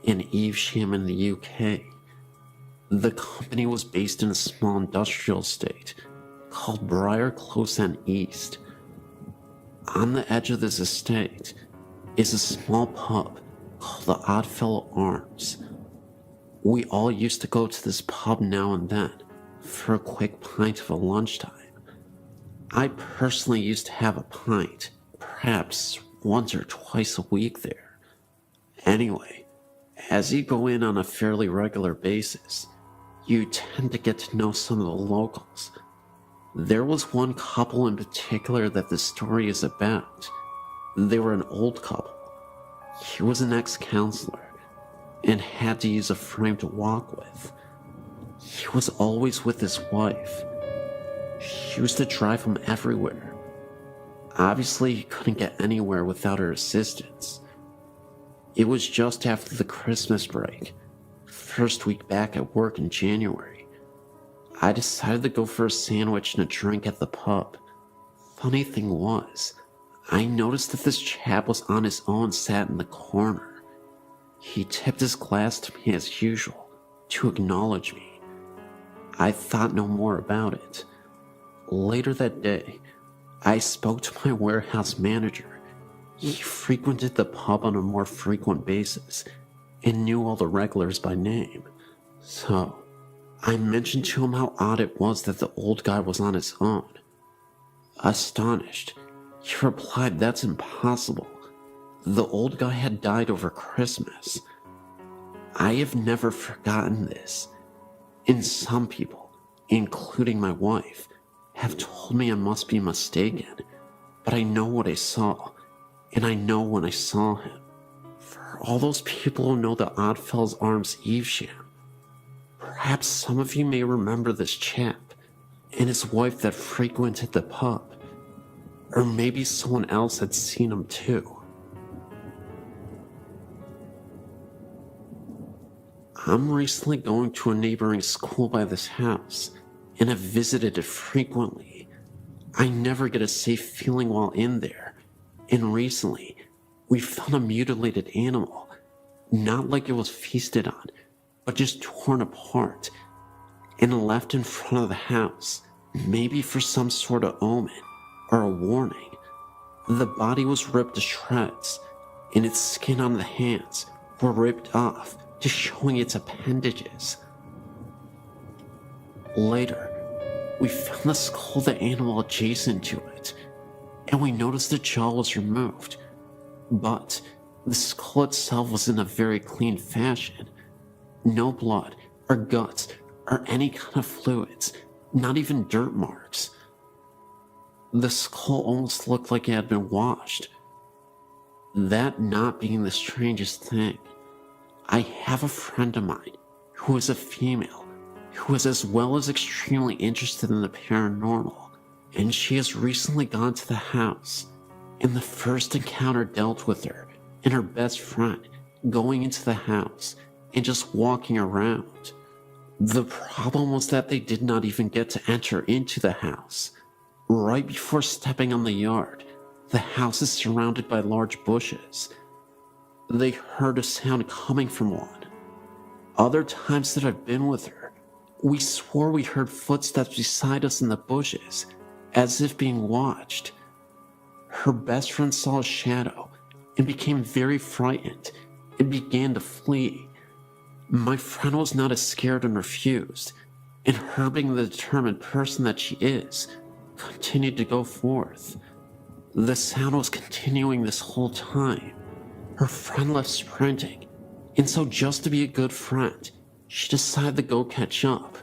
in Evesham in the UK. The company was based in a small industrial estate called Briar Close End East. On the edge of this estate, is a small pub called the Oddfellow Arms. We all used to go to this pub now and then for a quick pint of a lunchtime. I personally used to have a pint, perhaps once or twice a week there. Anyway, as you go in on a fairly regular basis, you tend to get to know some of the locals. There was one couple in particular that the story is about. They were an old couple. He was an ex-counselor and had to use a frame to walk with. He was always with his wife. She used to drive him everywhere. Obviously, he couldn't get anywhere without her assistance. It was just after the Christmas break, first week back at work in January. I decided to go for a sandwich and a drink at the pub. Funny thing was, I noticed that this chap was on his own, sat in the corner. He tipped his glass to me as usual, to acknowledge me. I thought no more about it. Later that day, I spoke to my warehouse manager. He frequented the pub on a more frequent basis and knew all the regulars by name. So, I mentioned to him how odd it was that the old guy was on his own. Astonished, he replied, "That's impossible. The old guy had died over Christmas." I have never forgotten this, and some people, including my wife, have told me I must be mistaken, but I know what I saw, and I know when I saw him. For all those people who know the Oddfellows Arms Evesham, perhaps some of you may remember this chap and his wife that frequented the pub, or maybe someone else had seen him too. I'm recently going to a neighboring school by this house, and have visited it frequently. I never get a safe feeling while in there, and recently, we found a mutilated animal, not like it was feasted on, but just torn apart, and left in front of the house, maybe for some sort of omen, or a warning. The body was ripped to shreds, and its skin on the hands were ripped off, just showing its appendages. Later, we found the skull of the animal adjacent to it, and we noticed the jaw was removed, but the skull itself was in a very clean fashion. No blood, or guts, or any kind of fluids, not even dirt marks. The skull almost looked like it had been washed. That not being the strangest thing, I have a friend of mine who is a female who is as well as extremely interested in the paranormal, and she has recently gone to the house, and the first encounter dealt with her and her best friend going into the house and just walking around. The problem was that they did not even get to enter into the house. Right before stepping on the yard, the house is surrounded by large bushes. They heard a sound coming from one. Other times that I've been with her, we swore we heard footsteps beside us in the bushes, as if being watched. Her best friend saw a shadow and became very frightened and began to flee. My friend was not as scared and refused, and her being the determined person that she is, continued to go forth. The sound was continuing this whole time. Her friend left sprinting, and so just to be a good friend, she decided to go catch up.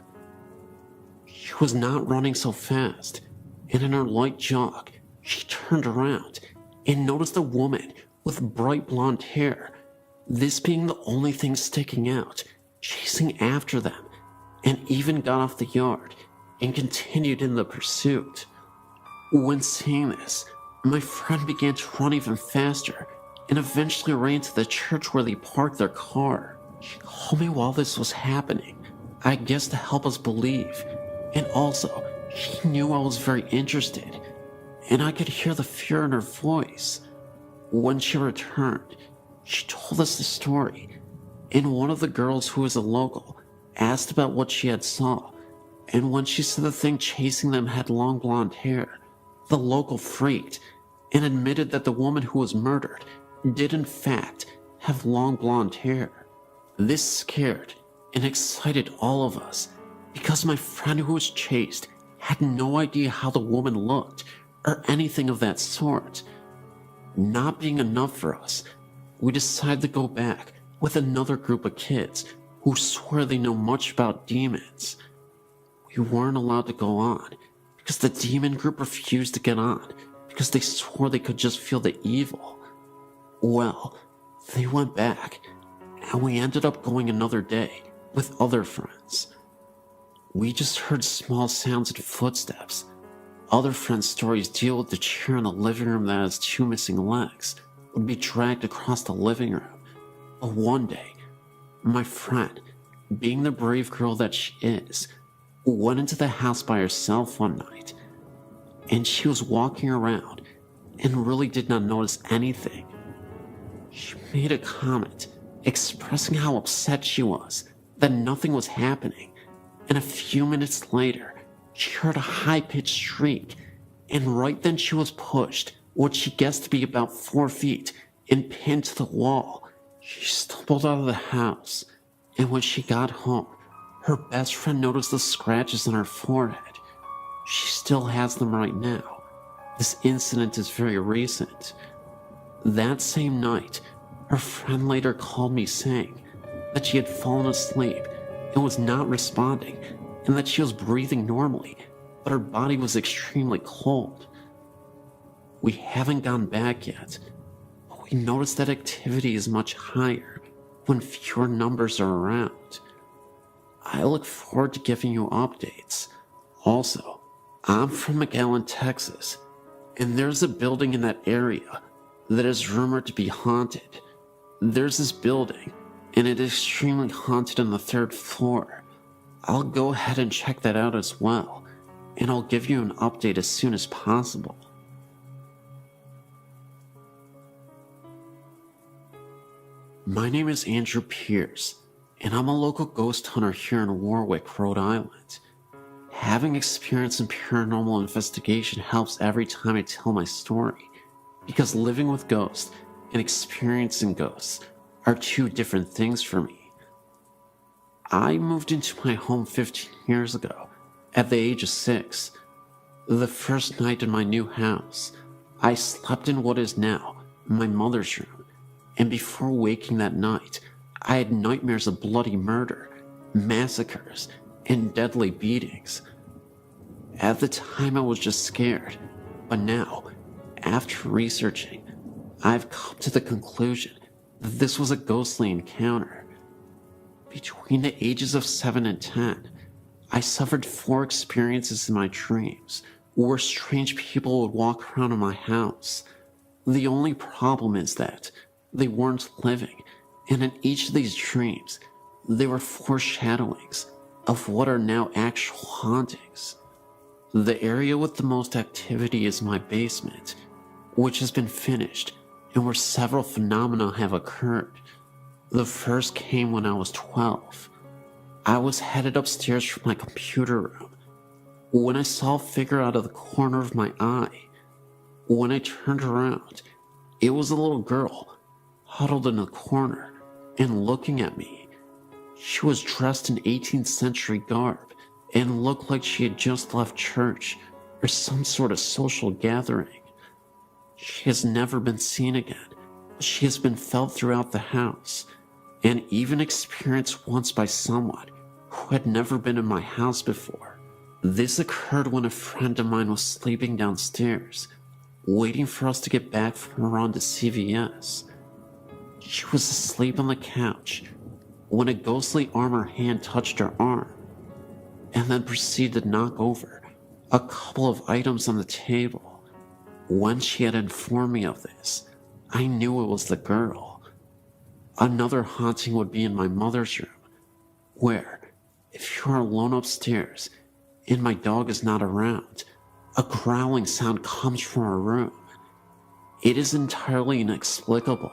She was not running so fast, and in her light jog, she turned around and noticed a woman with bright blonde hair, this being the only thing sticking out, chasing after them, and even got off the yard and continued in the pursuit. When seeing this, my friend began to run even faster and eventually ran to the church where they parked their car. She called me while this was happening, I guess to help us believe, and also she knew I was very interested, and I could hear the fear in her voice. When she returned, she told us the story, and one of the girls who was a local asked about what she had saw, and when she said the thing chasing them had long blonde hair, the local freaked and admitted that the woman who was murdered did in fact have long blonde hair. This scared and excited all of us because my friend who was chased had no idea how the woman looked or anything of that sort. Not being enough for us, we decided to go back with another group of kids who swear they know much about demons. We weren't allowed to go on because the demon group refused to get on because they swore they could just feel the evil. Well, they went back, and we ended up going another day with other friends. We just heard small sounds and footsteps. Other friends' stories deal with the chair in the living room that has two missing legs would be dragged across the living room. But one day, my friend, being the brave girl that she is, went into the house by herself one night, and she was walking around and really did not notice anything. She made a comment expressing how upset she was that nothing was happening, and a few minutes later, she heard a high-pitched shriek, and right then she was pushed, what she guessed to be about 4 feet, and pinned to the wall. She stumbled out of the house, and when she got home, her best friend noticed the scratches on her forehead. She still has them right now. This incident is very recent. That same night, her friend later called me saying that she had fallen asleep and was not responding, and that she was breathing normally, but her body was extremely cold. We haven't gone back yet, but we noticed that activity is much higher when fewer numbers are around. I look forward to giving you updates. Also, I'm from McAllen, Texas, and there's a building in that area that is rumored to be haunted. There's this building, and it is extremely haunted on the 3rd floor. I'll go ahead and check that out as well, and I'll give you an update as soon as possible. My name is Andrew Pierce, and I'm a local ghost hunter here in Warwick, Rhode Island. Having experience in paranormal investigation helps every time I tell my story, because living with ghosts and experiencing ghosts are two different things for me. I moved into my home 15 years ago, at the age of 6. The first night in my new house, I slept in what is now my mother's room, and before waking that night, I had nightmares of bloody murder, massacres, and deadly beatings. At the time I was just scared, but now, after researching, I've come to the conclusion that this was a ghostly encounter. Between the ages of 7 and 10, I suffered 4 experiences in my dreams where strange people would walk around in my house. The only problem is that they weren't living, and in each of these dreams, they were foreshadowings of what are now actual hauntings. The area with the most activity is my basement, which has been finished and where several phenomena have occurred. The first came when I was 12. I was headed upstairs from my computer room when I saw a figure out of the corner of my eye. When I turned around, it was a little girl huddled in the corner and looking at me. She was dressed in 18th century garb and looked like she had just left church or some sort of social gathering. She has never been seen again, but she has been felt throughout the house, and even experienced once by someone who had never been in my house before. This occurred when a friend of mine was sleeping downstairs, waiting for us to get back from a run to CVS. She was asleep on the couch when a ghostly arm or hand touched her arm, and then proceeded to knock over a couple of items on the table. When she had informed me of this, I knew it was the girl. Another haunting would be in my mother's room, where, if you are alone upstairs and my dog is not around, a growling sound comes from her room. It is entirely inexplicable,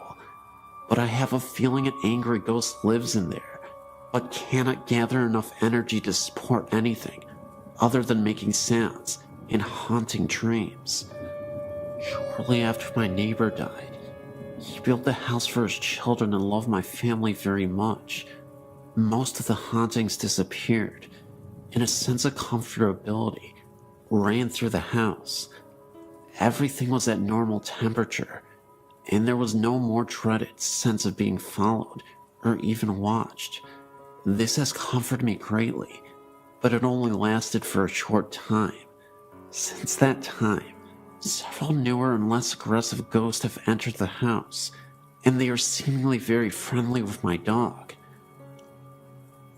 but I have a feeling an angry ghost lives in there, but cannot gather enough energy to support anything other than making sounds and haunting dreams. Shortly after my neighbor died, He built the house for his children and loved my family very much. Most of the hauntings disappeared, and a sense of comfortability ran through the house. Everything was at normal temperature, and there was no more dreaded sense of being followed or even watched. This has comforted me greatly, but it only lasted for a short time. Since that time, several newer and less aggressive ghosts have entered the house, and they are seemingly very friendly with my dog.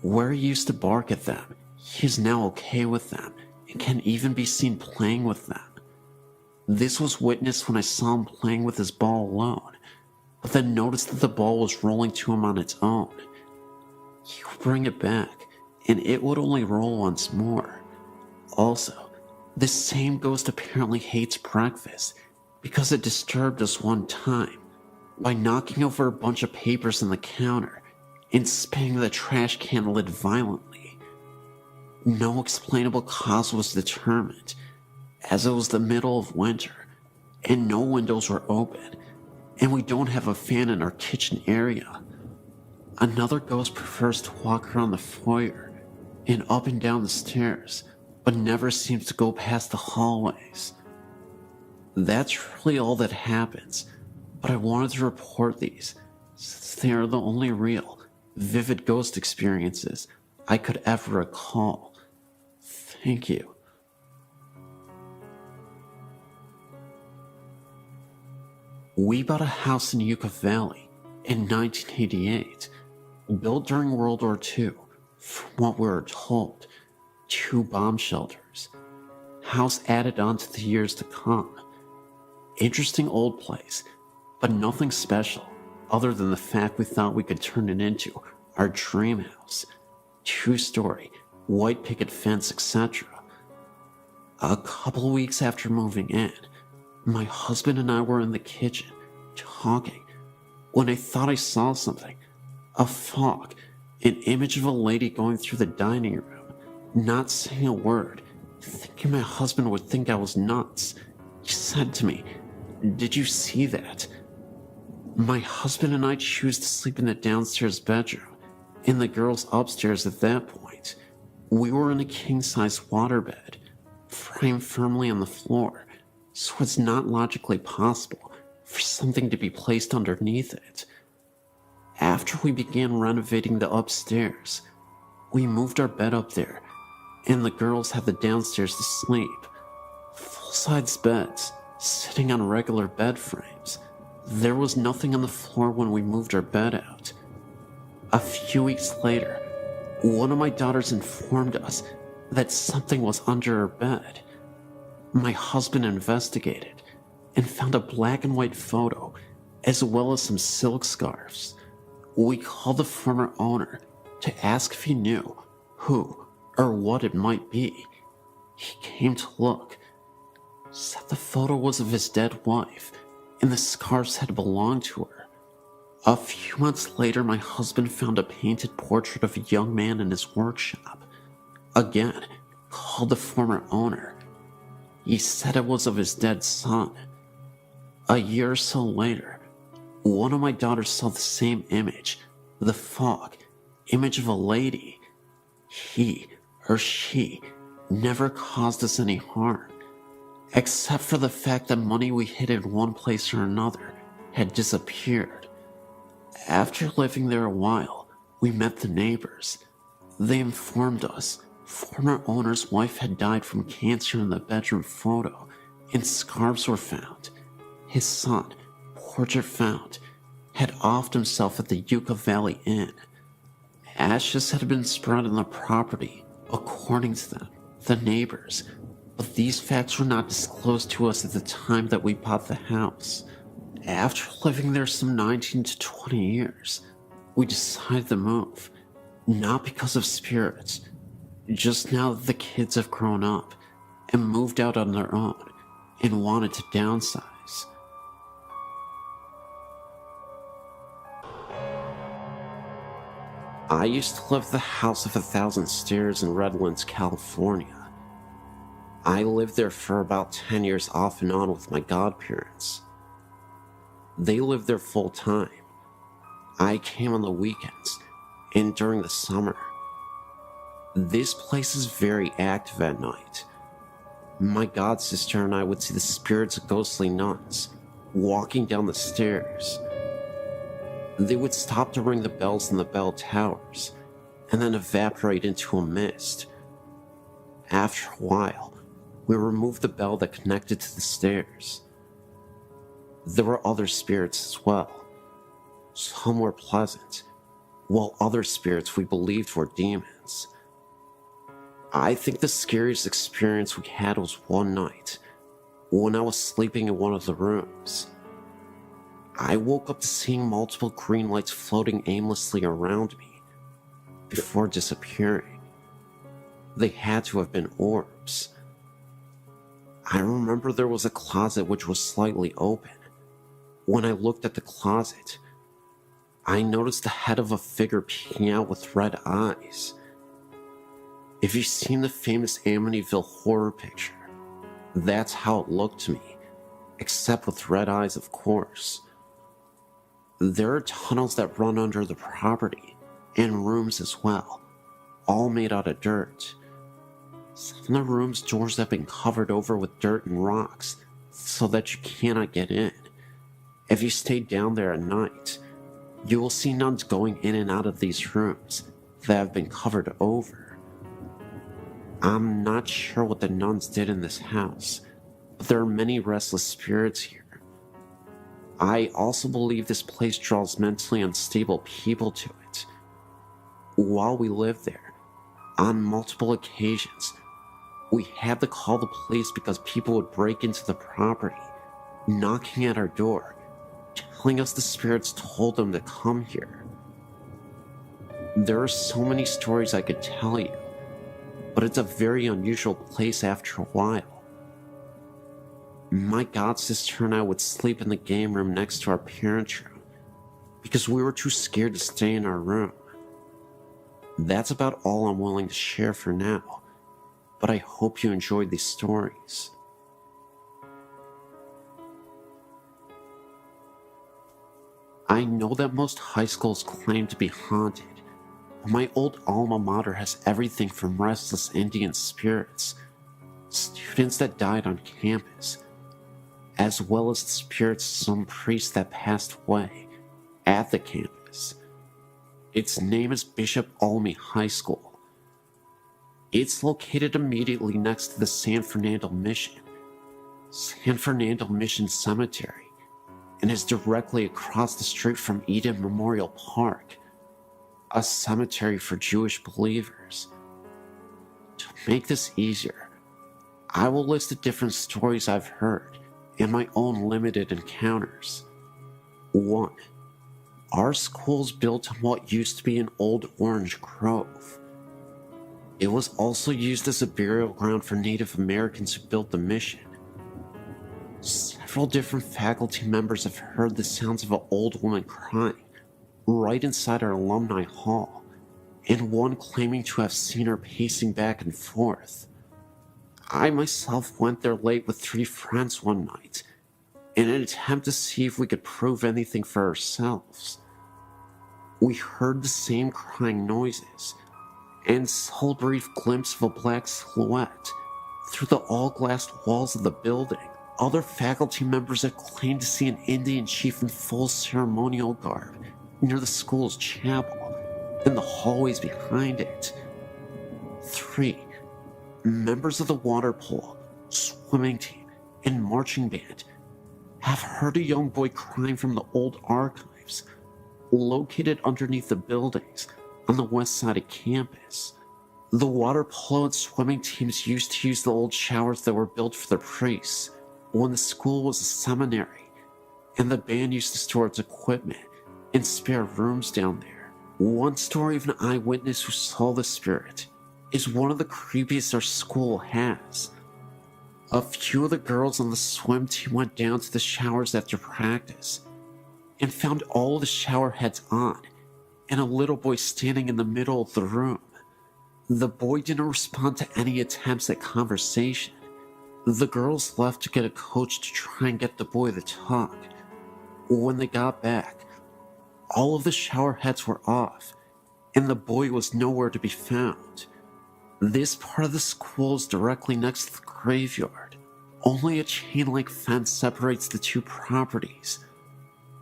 Where he used to bark at them, he is now okay with them and can even be seen playing with them. This was witnessed when I saw him playing with his ball alone, but then noticed that the ball was rolling to him on its own. He would bring it back, and it would only roll once more. Also, this same ghost apparently hates breakfast because it disturbed us one time by knocking over a bunch of papers on the counter and spinning the trash can lid violently. No explainable cause was determined, as it was the middle of winter and no windows were open, and we don't have a fan in our kitchen area. Another ghost prefers to walk around the foyer and up and down the stairs, but never seems to go past the hallways. That's really all that happens, but I wanted to report these since they are the only real, vivid ghost experiences I could ever recall. Thank you. We bought a house in Yucca Valley in 1988, built during World War II, from what we were told, 2 bomb shelters. House added on to the years to come. Interesting old place, but nothing special other than the fact we thought we could turn it into our dream house. 2-story, white picket fence, etc. A couple weeks after moving in, my husband and I were in the kitchen, talking, when I thought I saw something. A fog, an image of a lady going through the dining room, not saying a word, thinking my husband would think I was nuts. He said to me, "Did you see that?" My husband and I choose to sleep in the downstairs bedroom, and the girls upstairs at that point. We were in a king-size waterbed, framed firmly on the floor, so it's not logically possible for something to be placed underneath it. After we began renovating the upstairs, we moved our bed up there, and the girls had the downstairs to sleep. Full-size beds, sitting on regular bed frames. There was nothing on the floor when we moved our bed out. A few weeks later, one of my daughters informed us that something was under her bed. My husband investigated and found a black and white photo, as well as some silk scarves. We called the former owner to ask if he knew who or what it might be. He came to look, said the photo was of his dead wife, and the scarves had belonged to her. A few months later, my husband found a painted portrait of a young man in his workshop. Again, called the former owner. He said it was of his dead son. A year or so later, one of my daughters saw the same image, the fog, image of a lady. He or she never caused us any harm, except for the fact that money we hid in one place or another had disappeared. After living there a while, we met the neighbors. They informed us former owner's wife had died from cancer in the bedroom photo, and scarves were found. His son, portrait found, had offed himself at the Yucca Valley Inn. Ashes had been spread on the property, according to them, the neighbors, but these facts were not disclosed to us at the time that we bought the house. After living there some 19 to 20 years, we decided to move, not because of spirits, just now that the kids have grown up and moved out on their own and wanted to downsize. I used to live at the House of 1,000 Stairs in Redlands, California. I lived there for about 10 years off and on with my godparents. They live there full time. I came on the weekends and during the summer. This place is very active at night. My god sister and I would see the spirits of ghostly nuns walking down the stairs. They would stop to ring the bells in the bell towers and then evaporate into a mist. After a while, we removed the bell that connected to the stairs. There were other spirits as well. Some were pleasant, while other spirits we believed were demons. I think the scariest experience we had was one night when I was sleeping in one of the rooms. I woke up to seeing multiple green lights floating aimlessly around me before disappearing. They had to have been orbs. I remember there was a closet which was slightly open. When I looked at the closet, I noticed the head of a figure peeking out with red eyes. If you've seen the famous Amityville horror picture, that's how it looked to me, except with red eyes, of course. There are tunnels that run under the property, and rooms as well, all made out of dirt. Some of the rooms' doors have been covered over with dirt and rocks, so that you cannot get in. If you stay down there at night, you will see nuns going in and out of these rooms that have been covered over. I'm not sure what the nuns did in this house, but there are many restless spirits here. I also believe this place draws mentally unstable people to it. While we lived there, on multiple occasions, we had to call the police because people would break into the property, knocking at our door, telling us the spirits told them to come here. There are so many stories I could tell you, but it's a very unusual place after a while. My godsister and I would sleep in the game room next to our parents' room because we were too scared to stay in our room. That's about all I'm willing to share for now, but I hope you enjoyed these stories. I know that most high schools claim to be haunted. My old alma mater has everything from restless Indian spirits, students that died on campus, as well as the spirits of some priest that passed away at the campus. Its name is Bishop Olney High School. It's located immediately next to the San Fernando Mission Cemetery, and is directly across the street from Eden Memorial Park, a cemetery for Jewish believers. To make this easier, I will list the different stories I've heard and my own limited encounters. 1. Our school's built on what used to be an old orange grove. It was also used as a burial ground for Native Americans who built the mission. Several different faculty members have heard the sounds of an old woman crying right inside our alumni hall, and one claiming to have seen her pacing back and forth. I myself went there late with 3 friends one night in an attempt to see if we could prove anything for ourselves. We heard the same crying noises and saw a brief glimpse of a black silhouette through the all-glassed walls of the building. Other faculty members have claimed to see an Indian chief in full ceremonial garb near the school's chapel and the hallways behind it. 3. Members of the water polo, swimming team, and marching band have heard a young boy crying from the old archives located underneath the buildings on the west side of campus. The water polo and swimming teams used to use the old showers that were built for the priests when the school was a seminary, and the band used to store its equipment in spare rooms down there. One story of an eyewitness who saw the spirit is one of the creepiest our school has. A few of the girls on the swim team went down to the showers after practice and found all the shower heads on and a little boy standing in the middle of the room. The boy didn't respond to any attempts at conversation. The girls left to get a coach to try and get the boy to talk, When they got back, all of the shower heads were off, and the boy was nowhere to be found. This part of the school is directly next to the graveyard. Only a chain-link fence separates the two properties.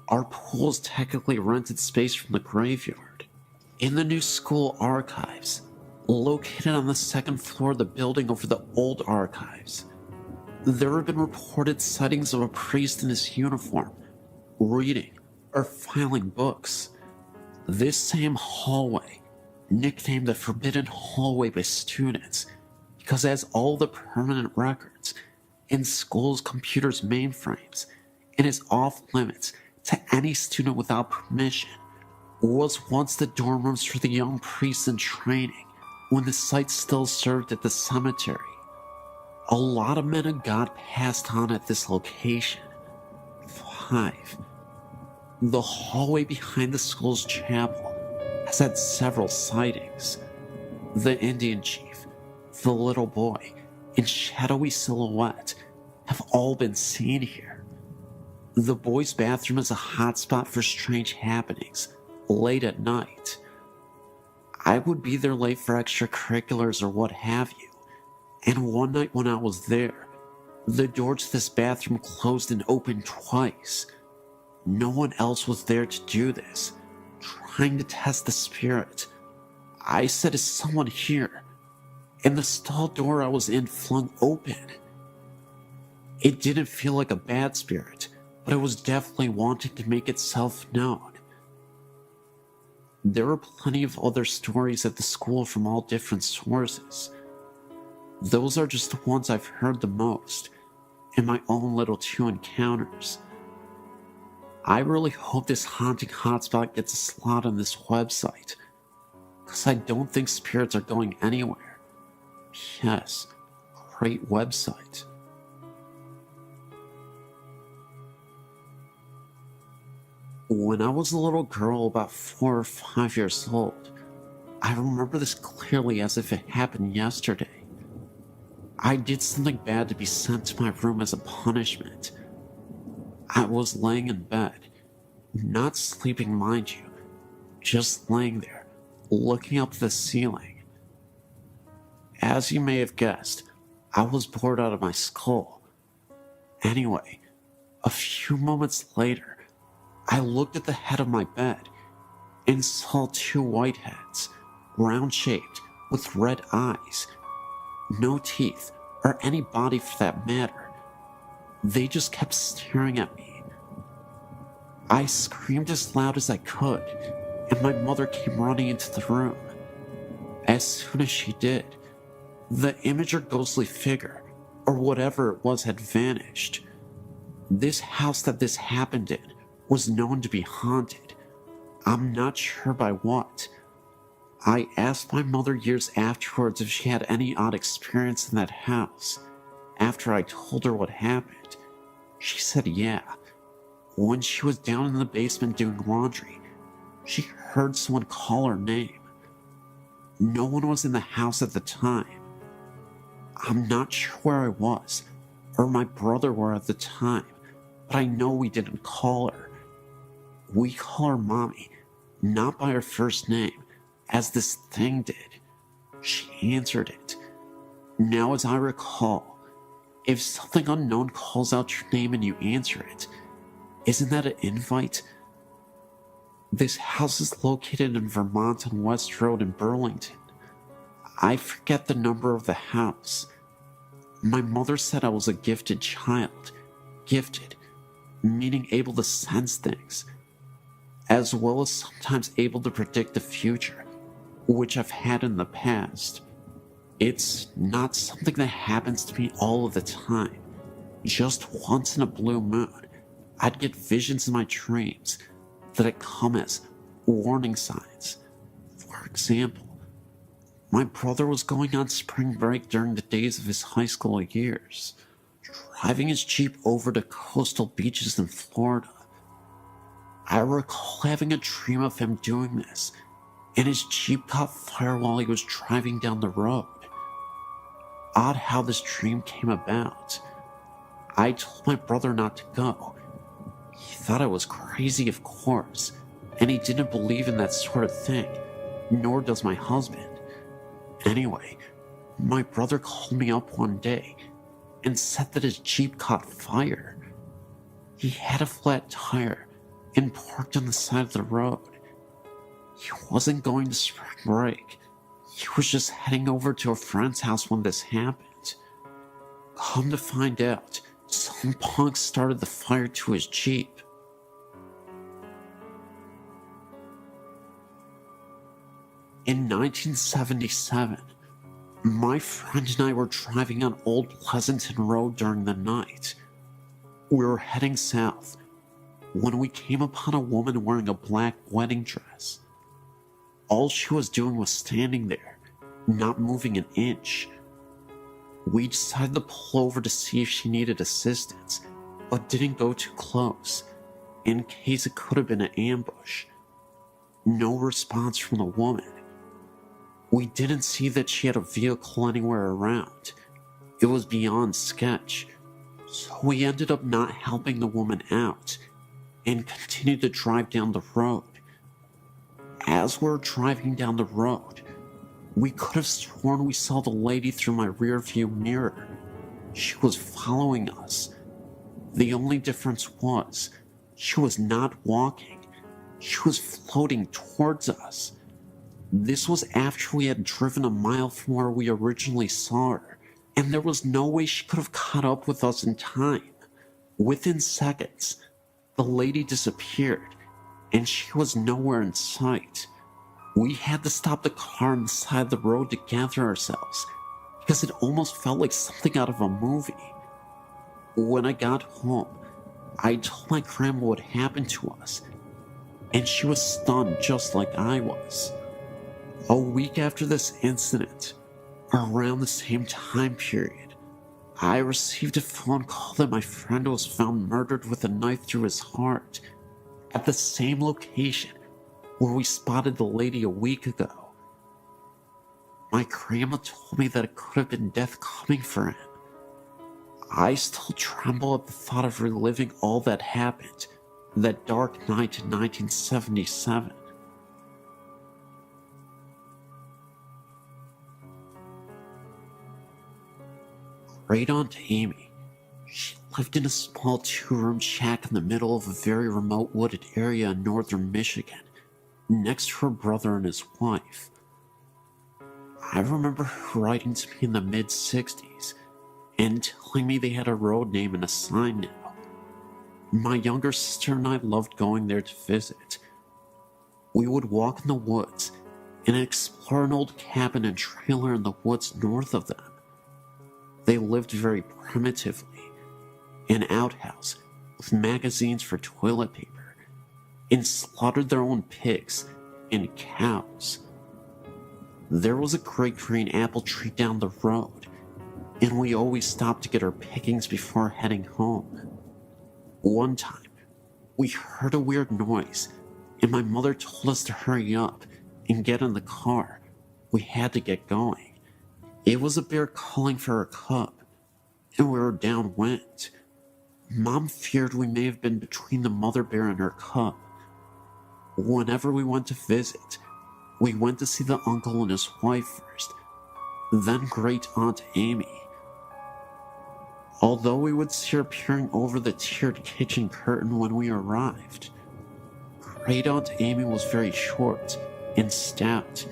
Our pool is technically rented space from the graveyard. In the new school archives, located on the second floor of the building over the old archives, there have been reported sightings of a priest in his uniform, reading or filing books. This same hallway, nicknamed the Forbidden Hallway by students, because it has all the permanent records in school's computer's mainframes and is off limits to any student without permission, was once the dorm rooms for the young priests in training when the site still served at the cemetery. A lot of men of God passed on at this location. 5. The hallway behind the school's chapel has had several sightings. The Indian chief, the little boy, and shadowy silhouette have all been seen here. The boys' bathroom is a hotspot for strange happenings late at night. I would be there late for extracurriculars or what have you, and one night when I was there, the door to this bathroom closed and opened twice. No one else was there to do this, trying to test the spirit. I said, "Is someone here?" And the stall door I was in flung open. It didn't feel like a bad spirit, but it was definitely wanting to make itself known. There are plenty of other stories at the school from all different sources. Those are just the ones I've heard the most, in my own little 2 encounters. I really hope this haunting hotspot gets a slot on this website, because I don't think spirits are going anywhere. Yes, great website. When I was a little girl, about 4 or 5 years old, I remember this clearly as if it happened yesterday. I did something bad to be sent to my room as a punishment. I was laying in bed, not sleeping, mind you, just laying there, looking up at the ceiling. As you may have guessed, I was bored out of my skull. Anyway, a few moments later, I looked at the head of my bed and saw 2 white heads, round-shaped, with red eyes. No teeth, or any body for that matter. They just kept staring at me. I screamed as loud as I could, and my mother came running into the room. As soon as she did, the image or ghostly figure, or whatever it was, had vanished. This house that this happened in was known to be haunted. I'm not sure by what. I asked my mother years afterwards if she had any odd experience in that house. After I told her what happened, she said yeah. When she was down in the basement doing laundry, she heard someone call her name. No one was in the house at the time. I'm not sure where I was, or my brother were at the time, but I know we didn't call her. We call her Mommy, not by her first name, as this thing did. She answered it. Now, as I recall, if something unknown calls out your name and you answer it, isn't that an invite? This house is located in Vermont on West Road in Burlington. I forget the number of the house. My mother said I was a gifted child. Gifted, meaning able to sense things, as well as sometimes able to predict the future, which I've had in the past. It's not something that happens to me all of the time. Just once in a blue moon, I'd get visions in my dreams that had come as warning signs. For example, my brother was going on spring break during the days of his high school years, driving his Jeep over to coastal beaches in Florida. I recall having a dream of him doing this, and his Jeep caught fire while he was driving down the road. Odd how this dream came about. I told my brother not to go. He thought I was crazy, of course, and he didn't believe in that sort of thing, nor does my husband. Anyway, my brother called me up one day and said that his Jeep caught fire. He had a flat tire and parked on the side of the road. He wasn't going to spring break. He was just heading over to a friend's house when this happened. Come to find out, some punk started the fire to his Jeep. In 1977, my friend and I were driving on Old Pleasanton Road during the night. We were heading south when we came upon a woman wearing a black wedding dress. All she was doing was standing there, not moving an inch. We decided to pull over to see if she needed assistance, but didn't go too close, in case it could have been an ambush. No response from the woman. We didn't see that she had a vehicle anywhere around. It was beyond sketch, so we ended up not helping the woman out and continued to drive down the road. As we were driving down the road, we could have sworn we saw the lady through my rearview mirror. She was following us. The only difference was, she was not walking. She was floating towards us. This was after we had driven a mile from where we originally saw her, and there was no way she could have caught up with us in time. Within seconds, the lady disappeared, and she was nowhere in sight. We had to stop the car on the side of the road to gather ourselves, because it almost felt like something out of a movie. When I got home, I told my grandma what happened to us, and she was stunned just like I was. A week after this incident, around the same time period, I received a phone call that my friend was found murdered with a knife through his heart at the same location where we spotted the lady a week ago. My grandma told me that it could have been death coming for him. I still tremble at the thought of reliving all that happened that dark night in 1977. Great Aunt Amy. She lived in a small two-room shack in the middle of a very remote wooded area in northern Michigan, next to her brother and his wife. I remember her writing to me in the mid-60s and telling me they had a road name and a sign now. My younger sister and I loved going there to visit. We would walk in the woods and explore an old cabin and trailer in the woods north of them. They lived very primitively, an outhouse with magazines for toilet paper, and slaughtered their own pigs and cows. There was a great green apple tree down the road, and we always stopped to get our pickings before heading home. One time, we heard a weird noise, and my mother told us to hurry up and get in the car. We had to get going. It was a bear calling for her cub, and we were downwind. Mom feared we may have been between the mother bear and her cub. Whenever we went to visit, we went to see the uncle and his wife first, then Great Aunt Amy. Although we would see her peering over the tiered kitchen curtain when we arrived, Great Aunt Amy was very short and stout,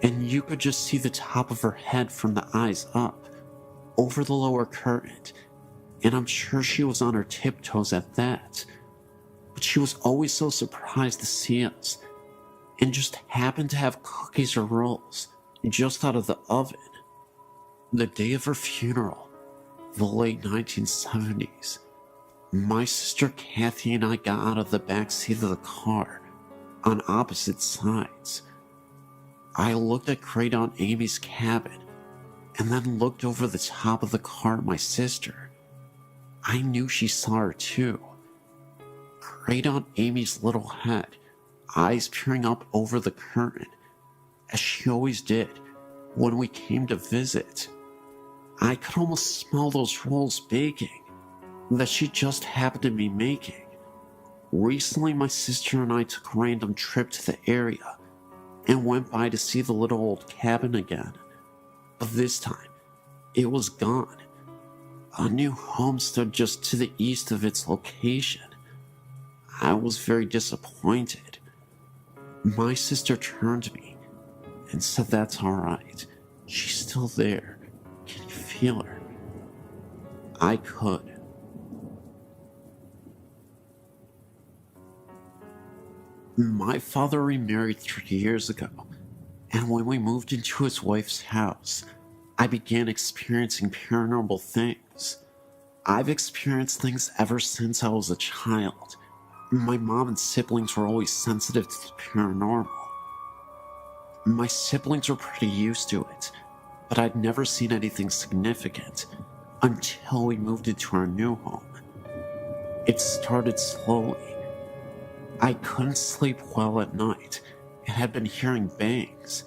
and you could just see the top of her head from the eyes up, over the lower curtain, and I'm sure she was on her tiptoes at that. But she was always so surprised to see us, and just happened to have cookies or rolls just out of the oven. The day of her funeral, the late 1970s, my sister Kathy and I got out of the back seat of the car on opposite sides. I looked at Great Aunt Amy's cabin, and then looked over the top of the car at my sister. I knew she saw her too. Great Aunt Amy's little head, eyes peering up over the curtain, as she always did when we came to visit. I could almost smell those rolls baking that she just happened to be making. Recently, my sister and I took a random trip to the area and went by to see the little old cabin again. But this time, it was gone. A new home stood just to the east of its location. I was very disappointed. My sister turned to me and said that's alright. She's still there. Can you feel her? I could. My father remarried 3 years ago, and when we moved into his wife's house, I began experiencing paranormal things. I've experienced things ever since I was a child. My mom and siblings were always sensitive to the paranormal. My siblings were pretty used to it, but I'd never seen anything significant until we moved into our new home. It started slowly. I couldn't sleep well at night and had been hearing bangs.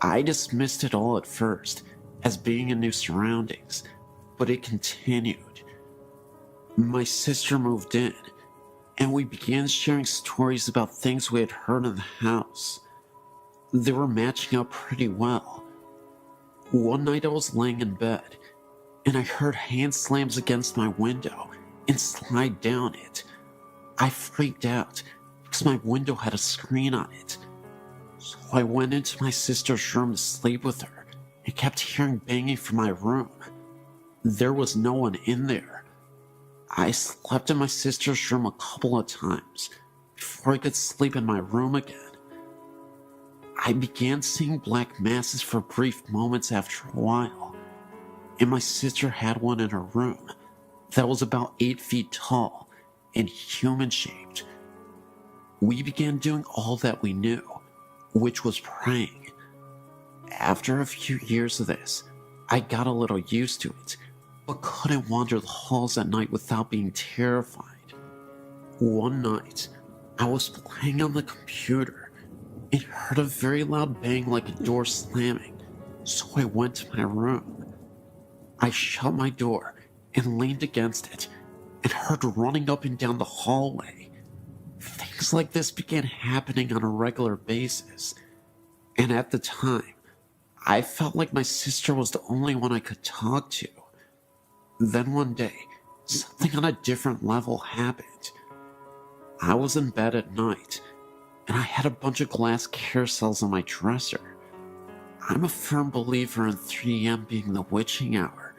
I dismissed it all at first as being in new surroundings, but it continued. My sister moved in, and we began sharing stories about things we had heard in the house. They were matching up pretty well. One night I was laying in bed, and I heard hand slams against my window and slide down it. I freaked out because my window had a screen on it. So I went into my sister's room to sleep with her and kept hearing banging from my room. There was no one in there. I slept in my sister's room a couple of times before I could sleep in my room again. I began seeing black masses for brief moments after a while, and my sister had one in her room that was about 8 feet tall and human-shaped. We began doing all that we knew, which was praying. After a few years of this, I got a little used to it, but couldn't wander the halls at night without being terrified. One night, I was playing on the computer and heard a very loud bang like a door slamming, so I went to my room. I shut my door and leaned against it and heard running up and down the hallway. Things like this began happening on a regular basis, and at the time, I felt like my sister was the only one I could talk to. Then one day, something on a different level happened. I was in bed at night, and I had a bunch of glass carousels on my dresser. I'm a firm believer in 3 a.m. being the witching hour,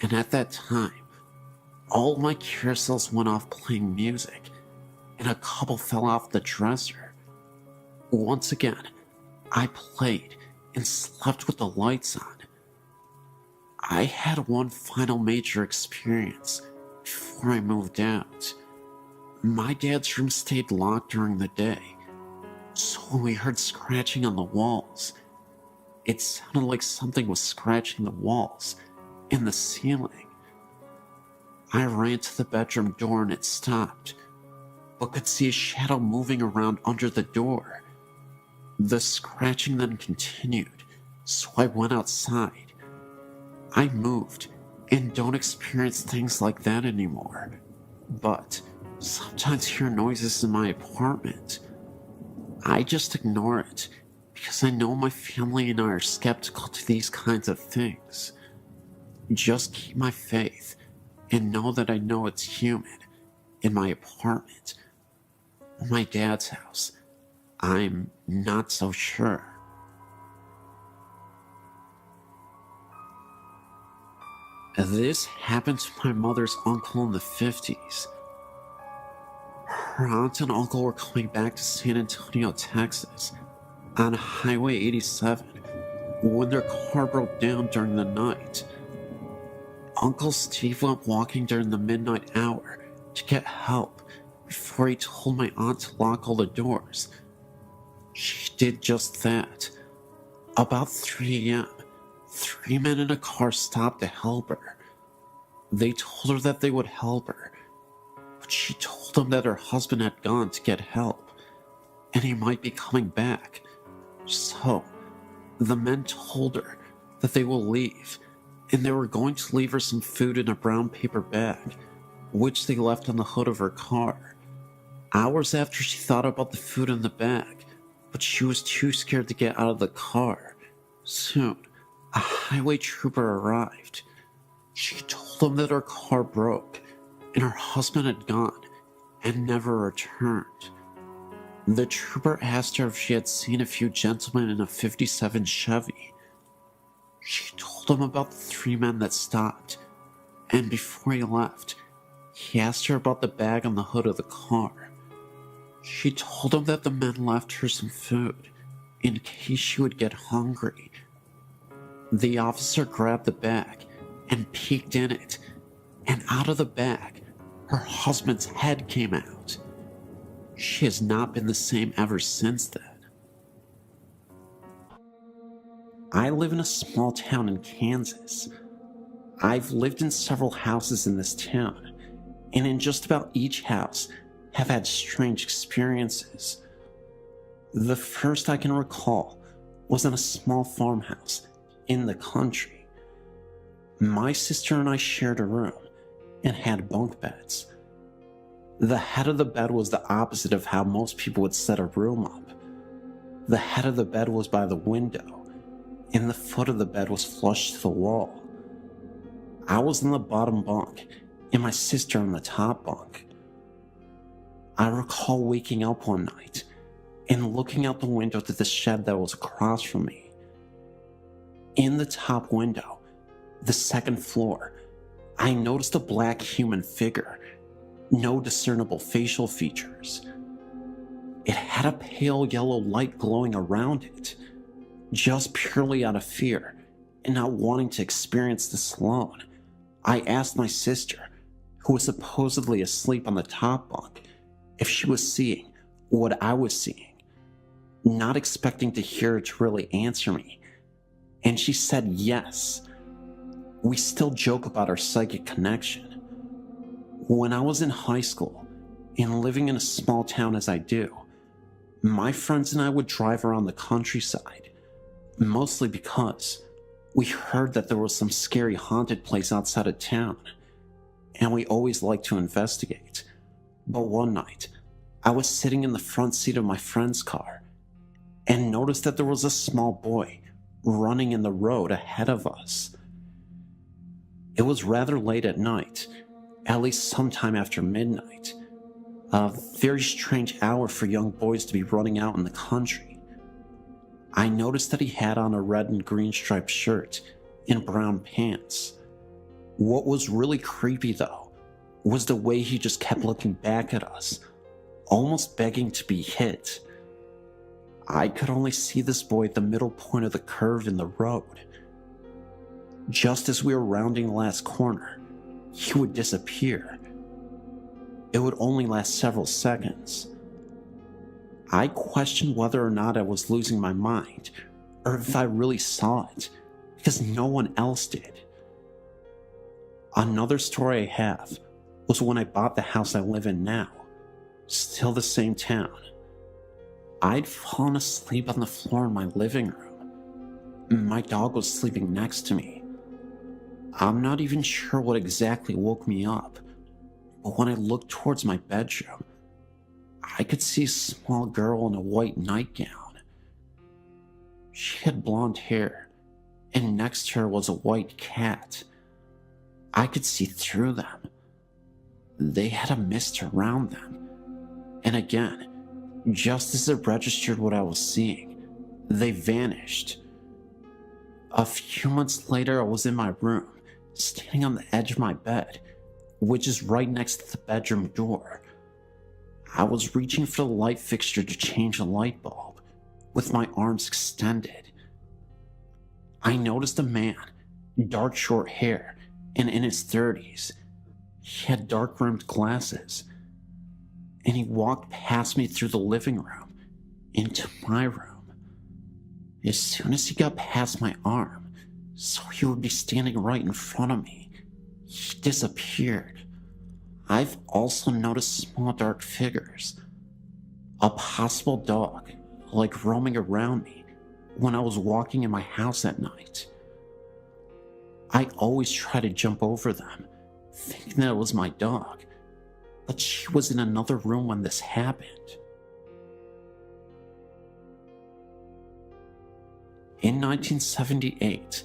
and at that time, all my carousels went off playing music, and a couple fell off the dresser. Once again, I played and slept with the lights on. I had one final major experience before I moved out. My dad's room stayed locked during the day, so when we heard scratching on the walls, it sounded like something was scratching the walls and the ceiling. I ran to the bedroom door and it stopped, but could see a shadow moving around under the door. The scratching then continued, so I went outside. I moved and don't experience things like that anymore, but sometimes hear noises in my apartment. I just ignore it because I know my family and I are skeptical to these kinds of things. Just keep my faith and know that I know it's human in my apartment. My dad's house, I'm not so sure. This happened to my mother's uncle in the 50s. Her aunt and uncle were coming back to San Antonio, Texas, on Highway 87 when their car broke down during the night. Uncle Steve went walking during the midnight hour to get help before he told my aunt to lock all the doors. She did just that. About 3 a.m., 3 men in a car stopped to help her. They told her that they would help her, but she told them that her husband had gone to get help, and he might be coming back. So, the men told her that they will leave, and they were going to leave her some food in a brown paper bag, which they left on the hood of her car. hours after she thought about the food in the bag, but she was too scared to get out of the car. Soon, a highway trooper arrived. She told him that her car broke and her husband had gone and never returned. The trooper asked her if she had seen a few gentlemen in a '57 Chevy. She told him about the 3 men that stopped, and before he left, he asked her about the bag on the hood of the car. She told him that the men left her some food in case she would get hungry. The officer grabbed the bag and peeked in it, and out of the bag, her husband's head came out. She has not been the same ever since then. I live in a small town in Kansas. I've lived in several houses in this town, and in just about each house have had strange experiences. The first I can recall was in a small farmhouse in the country. My sister and I shared a room and had bunk beds. The head of the bed was the opposite of how most people would set a room up. The head of the bed was by the window, and the foot of the bed was flush to the wall. I was in the bottom bunk, and my sister in the top bunk. I recall waking up one night and looking out the window to the shed that was across from me. In the top window, the second floor, I noticed a black human figure. No discernible facial features. It had a pale yellow light glowing around it, just purely out of fear and not wanting to experience this alone. I asked my sister, who was supposedly asleep on the top bunk, if she was seeing what I was seeing, not expecting to hear her to really answer me, and she said yes. We still joke about our psychic connection. When I was in high school and living in a small town as I do, my friends and I would drive around the countryside, mostly because we heard that there was some scary haunted place outside of town, and we always liked to investigate. But one night, I was sitting in the front seat of my friend's car and noticed that there was a small boy running in the road ahead of us. It was rather late at night, at least sometime after midnight. A very strange hour for young boys to be running out in the country. I noticed that he had on a red and green striped shirt and brown pants. What was really creepy though was the way he just kept looking back at us, almost begging to be hit. I could only see this boy at the middle point of the curve in the road. Just as we were rounding the last corner, he would disappear. It would only last several seconds. I questioned whether or not I was losing my mind, or if I really saw it, because no one else did. Another story I have was when I bought the house I live in now, still the same town. I'd fallen asleep on the floor in my living room. My dog was sleeping next to me. I'm not even sure what exactly woke me up, but when I looked towards my bedroom, I could see a small girl in a white nightgown. She had blonde hair, and next to her was a white cat. I could see through them. They had a mist around them. And again, just as it registered what I was seeing, they vanished. A few months later, I was in my room, standing on the edge of my bed, which is right next to the bedroom door. I was reaching for the light fixture to change a light bulb, with my arms extended. I noticed a man, dark short hair, and in his 30s. He had dark-rimmed glasses, and he walked past me through the living room, into my room. As soon as he got past my arm, so he would be standing right in front of me, he disappeared. I've also noticed small dark figures, a possible dog, like roaming around me when I was walking in my house at night. I always try to jump over them, thinking that it was my dog, but she was in another room when this happened. In 1978,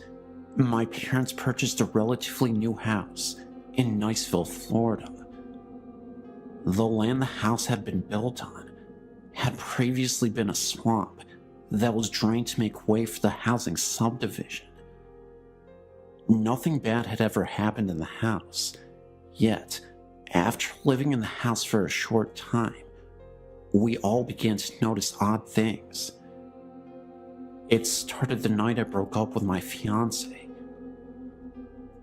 my parents purchased a relatively new house in Niceville, Florida. The land the house had been built on had previously been a swamp that was drained to make way for the housing subdivision. Nothing bad had ever happened in the house, yet, after living in the house for a short time, we all began to notice odd things. It started the night I broke up with my fiance.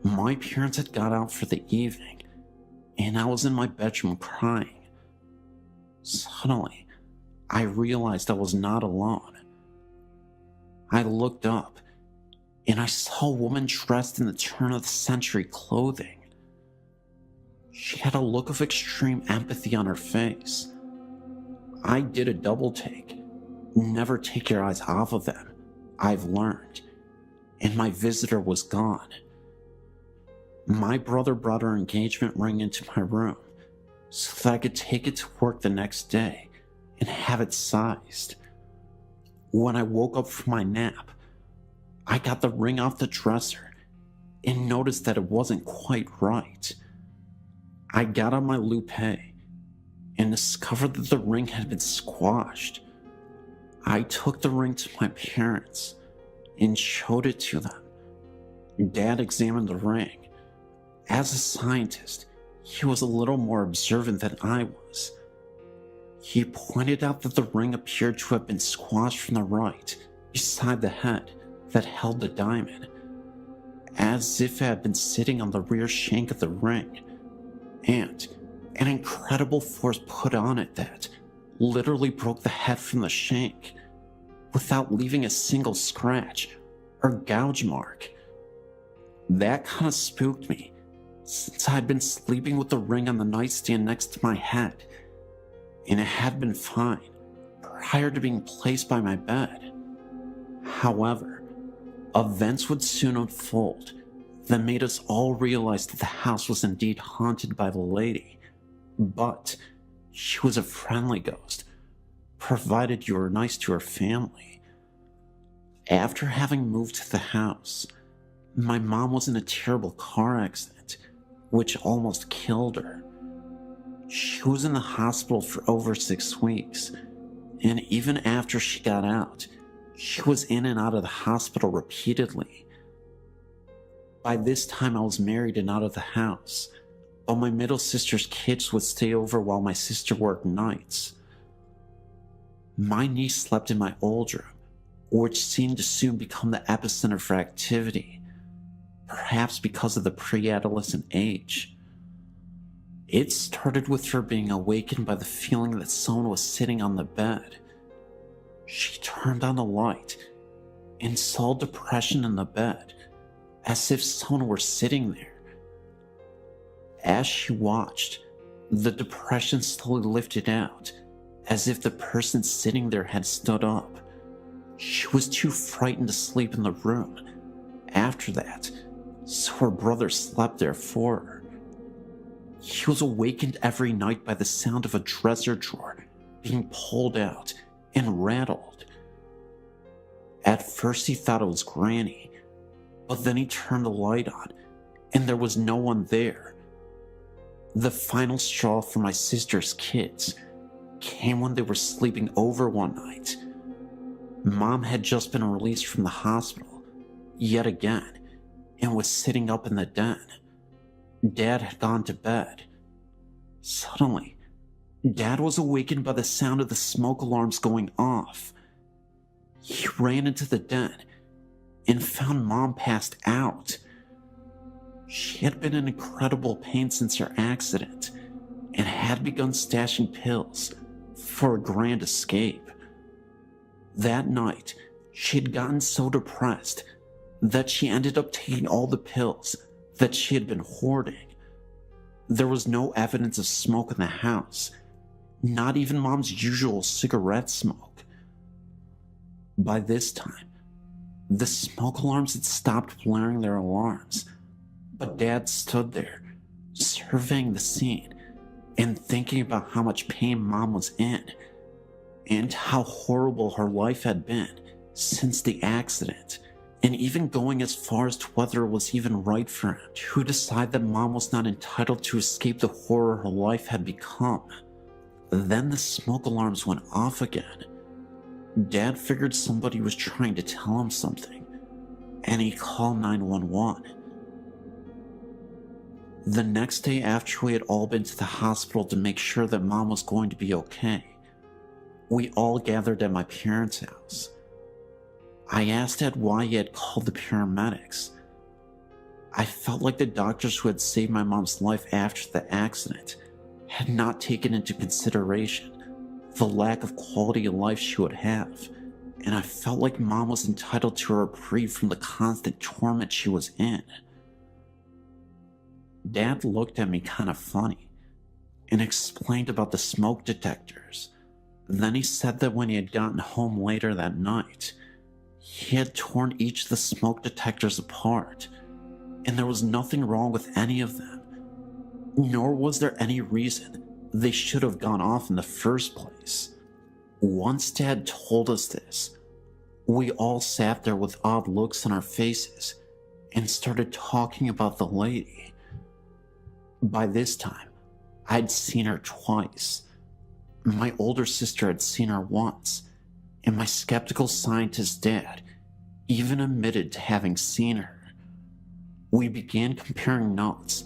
My parents had got out for the evening, and I was in my bedroom crying. Suddenly, I realized I was not alone. I looked up, and I saw a woman dressed in the turn-of-the-century clothing. She had a look of extreme empathy on her face. I did a double take. Never take your eyes off of them, I've learned. And my visitor was gone. My brother brought her engagement ring into my room so that I could take it to work the next day and have it sized. When I woke up from my nap, I got the ring off the dresser and noticed that it wasn't quite right. I got on my loupe and discovered that the ring had been squashed. I took the ring to my parents and showed it to them. Dad examined the ring. As a scientist, he was a little more observant than I was. He pointed out that the ring appeared to have been squashed from the right, beside the head that held the diamond, as if it had been sitting on the rear shank of the ring, and an incredible force put on it that literally broke the head from the shank, without leaving a single scratch or gouge mark. That kind of spooked me, since I had been sleeping with the ring on the nightstand next to my head, and it had been fine prior to being placed by my bed. However, events would soon unfold that made us all realize that the house was indeed haunted by the lady, but she was a friendly ghost, provided you were nice to her family. After having moved to the house, my mom was in a terrible car accident, which almost killed her. She was in the hospital for over 6 weeks, and even after she got out, she was in and out of the hospital repeatedly. By this time I was married and out of the house, but my middle sister's kids would stay over while my sister worked nights. My niece slept in my old room, which seemed to soon become the epicenter for activity, perhaps because of the pre-adolescent age. It started with her being awakened by the feeling that someone was sitting on the bed. She turned on the light and saw depression in the bed, as if someone were sitting there. As she watched, the depression slowly lifted out, as if the person sitting there had stood up. She was too frightened to sleep in the room after that, so her brother slept there for her. He was awakened every night by the sound of a dresser drawer being pulled out and rattled. At first he thought it was Granny, but then he turned the light on and there was no one there. The final straw for my sister's kids came when they were sleeping over one night. Mom had just been released from the hospital, yet again, and was sitting up in the den. Dad had gone to bed. Suddenly, Dad was awakened by the sound of the smoke alarms going off. He ran into the den and found Mom passed out. She had been in incredible pain since her accident and had begun stashing pills for a grand escape. That night, she had gotten so depressed that she ended up taking all the pills that she had been hoarding. There was no evidence of smoke in the house, not even Mom's usual cigarette smoke. By this time, the smoke alarms had stopped blaring their alarms, but Dad stood there, surveying the scene, and thinking about how much pain Mom was in and how horrible her life had been since the accident, and even going as far as to whether it was even right for him to decide that Mom was not entitled to escape the horror her life had become. Then the smoke alarms went off again. Dad figured somebody was trying to tell him something, and he called 911. The next day, after we had all been to the hospital to make sure that Mom was going to be okay, we all gathered at my parents' house. I asked Dad why he had called the paramedics. I felt like the doctors who had saved my mom's life after the accident had not taken into consideration the lack of quality of life she would have, and I felt like Mom was entitled to a reprieve from the constant torment she was in. Dad looked at me kind of funny and explained about the smoke detectors. Then he said that when he had gotten home later that night, he had torn each of the smoke detectors apart, and there was nothing wrong with any of them, nor was there any reason they should have gone off in the first place. Once Dad told us this, we all sat there with odd looks on our faces and started talking about the lady. By this time, I'd seen her twice. My older sister had seen her once, and my skeptical scientist dad even admitted to having seen her. We began comparing notes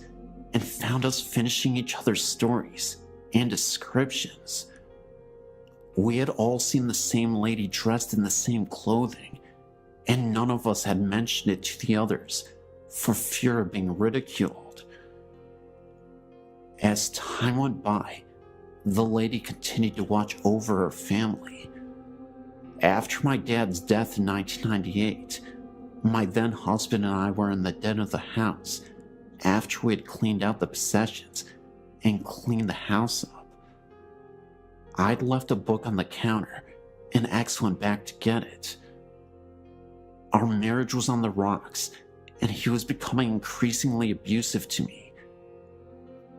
and found us finishing each other's stories and descriptions. We had all seen the same lady dressed in the same clothing, and none of us had mentioned it to the others for fear of being ridiculed. As time went by, the lady continued to watch over her family. After my dad's death in 1998, my then husband and I were in the den of the house after we had cleaned out the possessions and cleaned the house up. I'd left a book on the counter, and X went back to get it. Our marriage was on the rocks, and he was becoming increasingly abusive to me.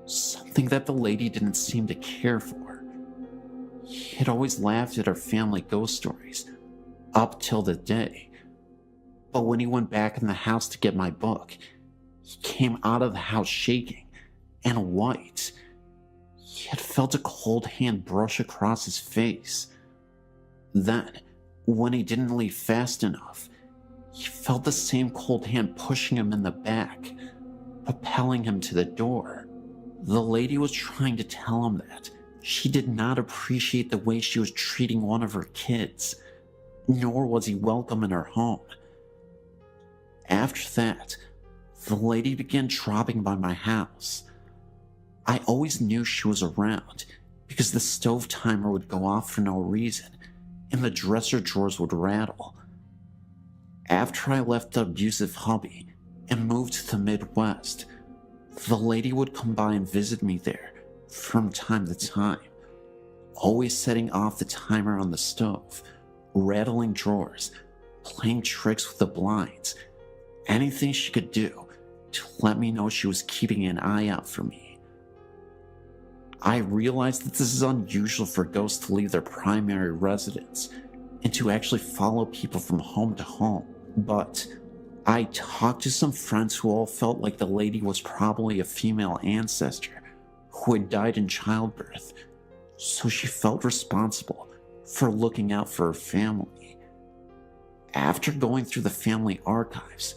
Something that the lady didn't seem to care for. He had always laughed at our family ghost stories, up till the day. But when he went back in the house to get my book, he came out of the house shaking and white. He had felt a cold hand brush across his face. Then, when he didn't leave fast enough, he felt the same cold hand pushing him in the back, propelling him to the door. The lady was trying to tell him that she did not appreciate the way she was treating one of her kids, nor was he welcome in her home. After that, the lady began dropping by my house. I always knew she was around because the stove timer would go off for no reason and the dresser drawers would rattle. After I left the abusive hubby and moved to the Midwest, the lady would come by and visit me there from time to time, always setting off the timer on the stove, rattling drawers, playing tricks with the blinds, anything she could do to let me know she was keeping an eye out for me. I realized that this is unusual for ghosts to leave their primary residence and to actually follow people from home to home, but I talked to some friends who all felt like the lady was probably a female ancestor who had died in childbirth, so she felt responsible for looking out for her family. After going through the family archives,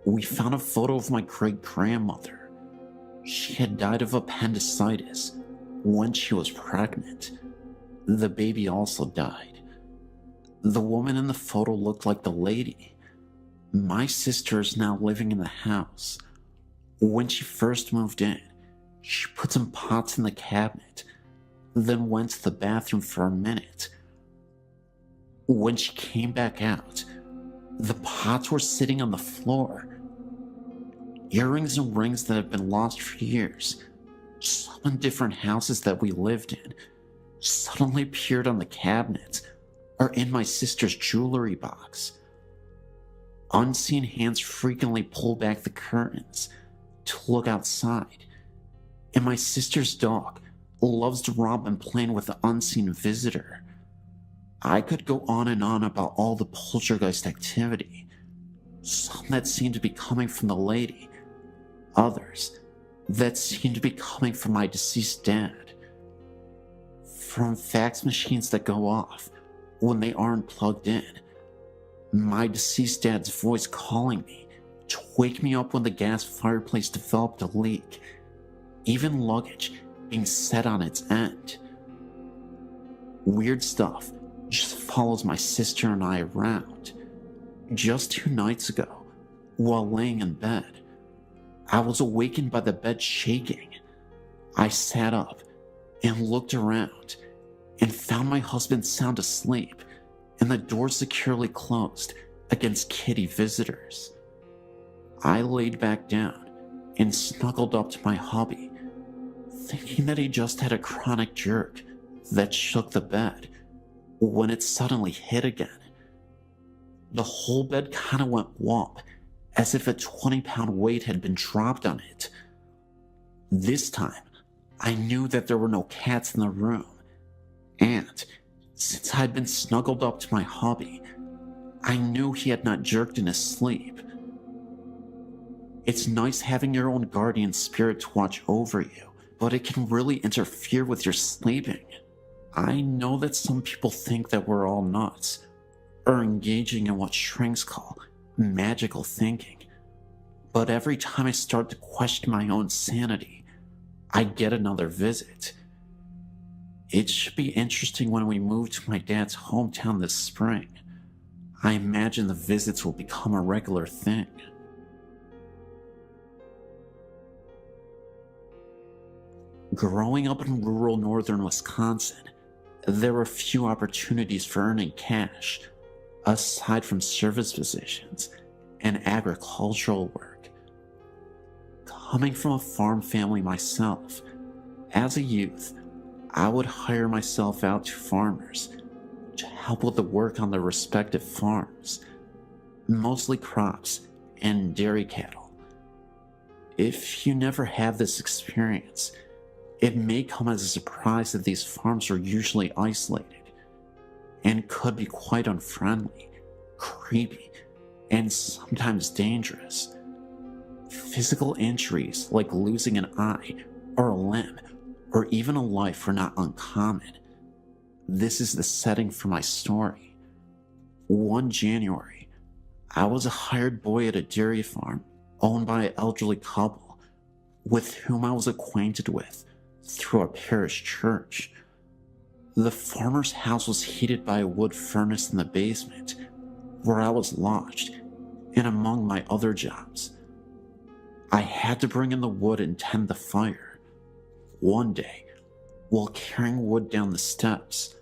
we found a photo of my great-grandmother. She had died of appendicitis when she was pregnant. The baby also died. The woman in the photo looked like the lady. My sister is now living in the house. When she first moved in, she put some pots in the cabinet, then went to the bathroom for a minute. When she came back out, the pots were sitting on the floor. Earrings and rings that had been lost for years, some in different houses that we lived in, suddenly appeared on the cabinets or in my sister's jewelry box. Unseen hands frequently pulled back the curtains to look outside, and my sister's dog loves to rob and play with the unseen visitor. I could go on and on about all the poltergeist activity. Some that seemed to be coming from the lady, others that seemed to be coming from my deceased dad. From fax machines that go off when they aren't plugged in, my deceased dad's voice calling me to wake me up when the gas fireplace developed a leak, even luggage being set on its end. Weird stuff just follows my sister and I around. Just 2 nights ago, while laying in bed, I was awakened by the bed shaking. I sat up and looked around and found my husband sound asleep and the door securely closed against kitty visitors. I laid back down and snuggled up to my hubby, thinking that he just had a chronic jerk that shook the bed when it suddenly hit again. The whole bed kind of went womp, as if a 20-pound weight had been dropped on it. This time, I knew that there were no cats in the room, and since I had been snuggled up to my hubby, I knew he had not jerked in his sleep. It's nice having your own guardian spirit to watch over you, but it can really interfere with your sleeping. I know that some people think that we're all nuts, or engaging in what shrinks call magical thinking, but every time I start to question my own sanity, I get another visit. It should be interesting when we move to my dad's hometown this spring. I imagine the visits will become a regular thing. Growing up in rural northern Wisconsin, there were few opportunities for earning cash, aside from service positions and agricultural work. Coming from a farm family myself, as a youth, I would hire myself out to farmers to help with the work on their respective farms, mostly crops and dairy cattle. If you never have this experience, it may come as a surprise that these farms are usually isolated and could be quite unfriendly, creepy, and sometimes dangerous. Physical injuries like losing an eye or a limb or even a life are not uncommon. This is the setting for my story. One January, I was a hired boy at a dairy farm owned by an elderly couple with whom I was acquainted with through a parish church. The farmer's house was heated by a wood furnace in the basement, where I was lodged, and among my other jobs, I had to bring in the wood and tend the fire. One day, while carrying wood down the steps,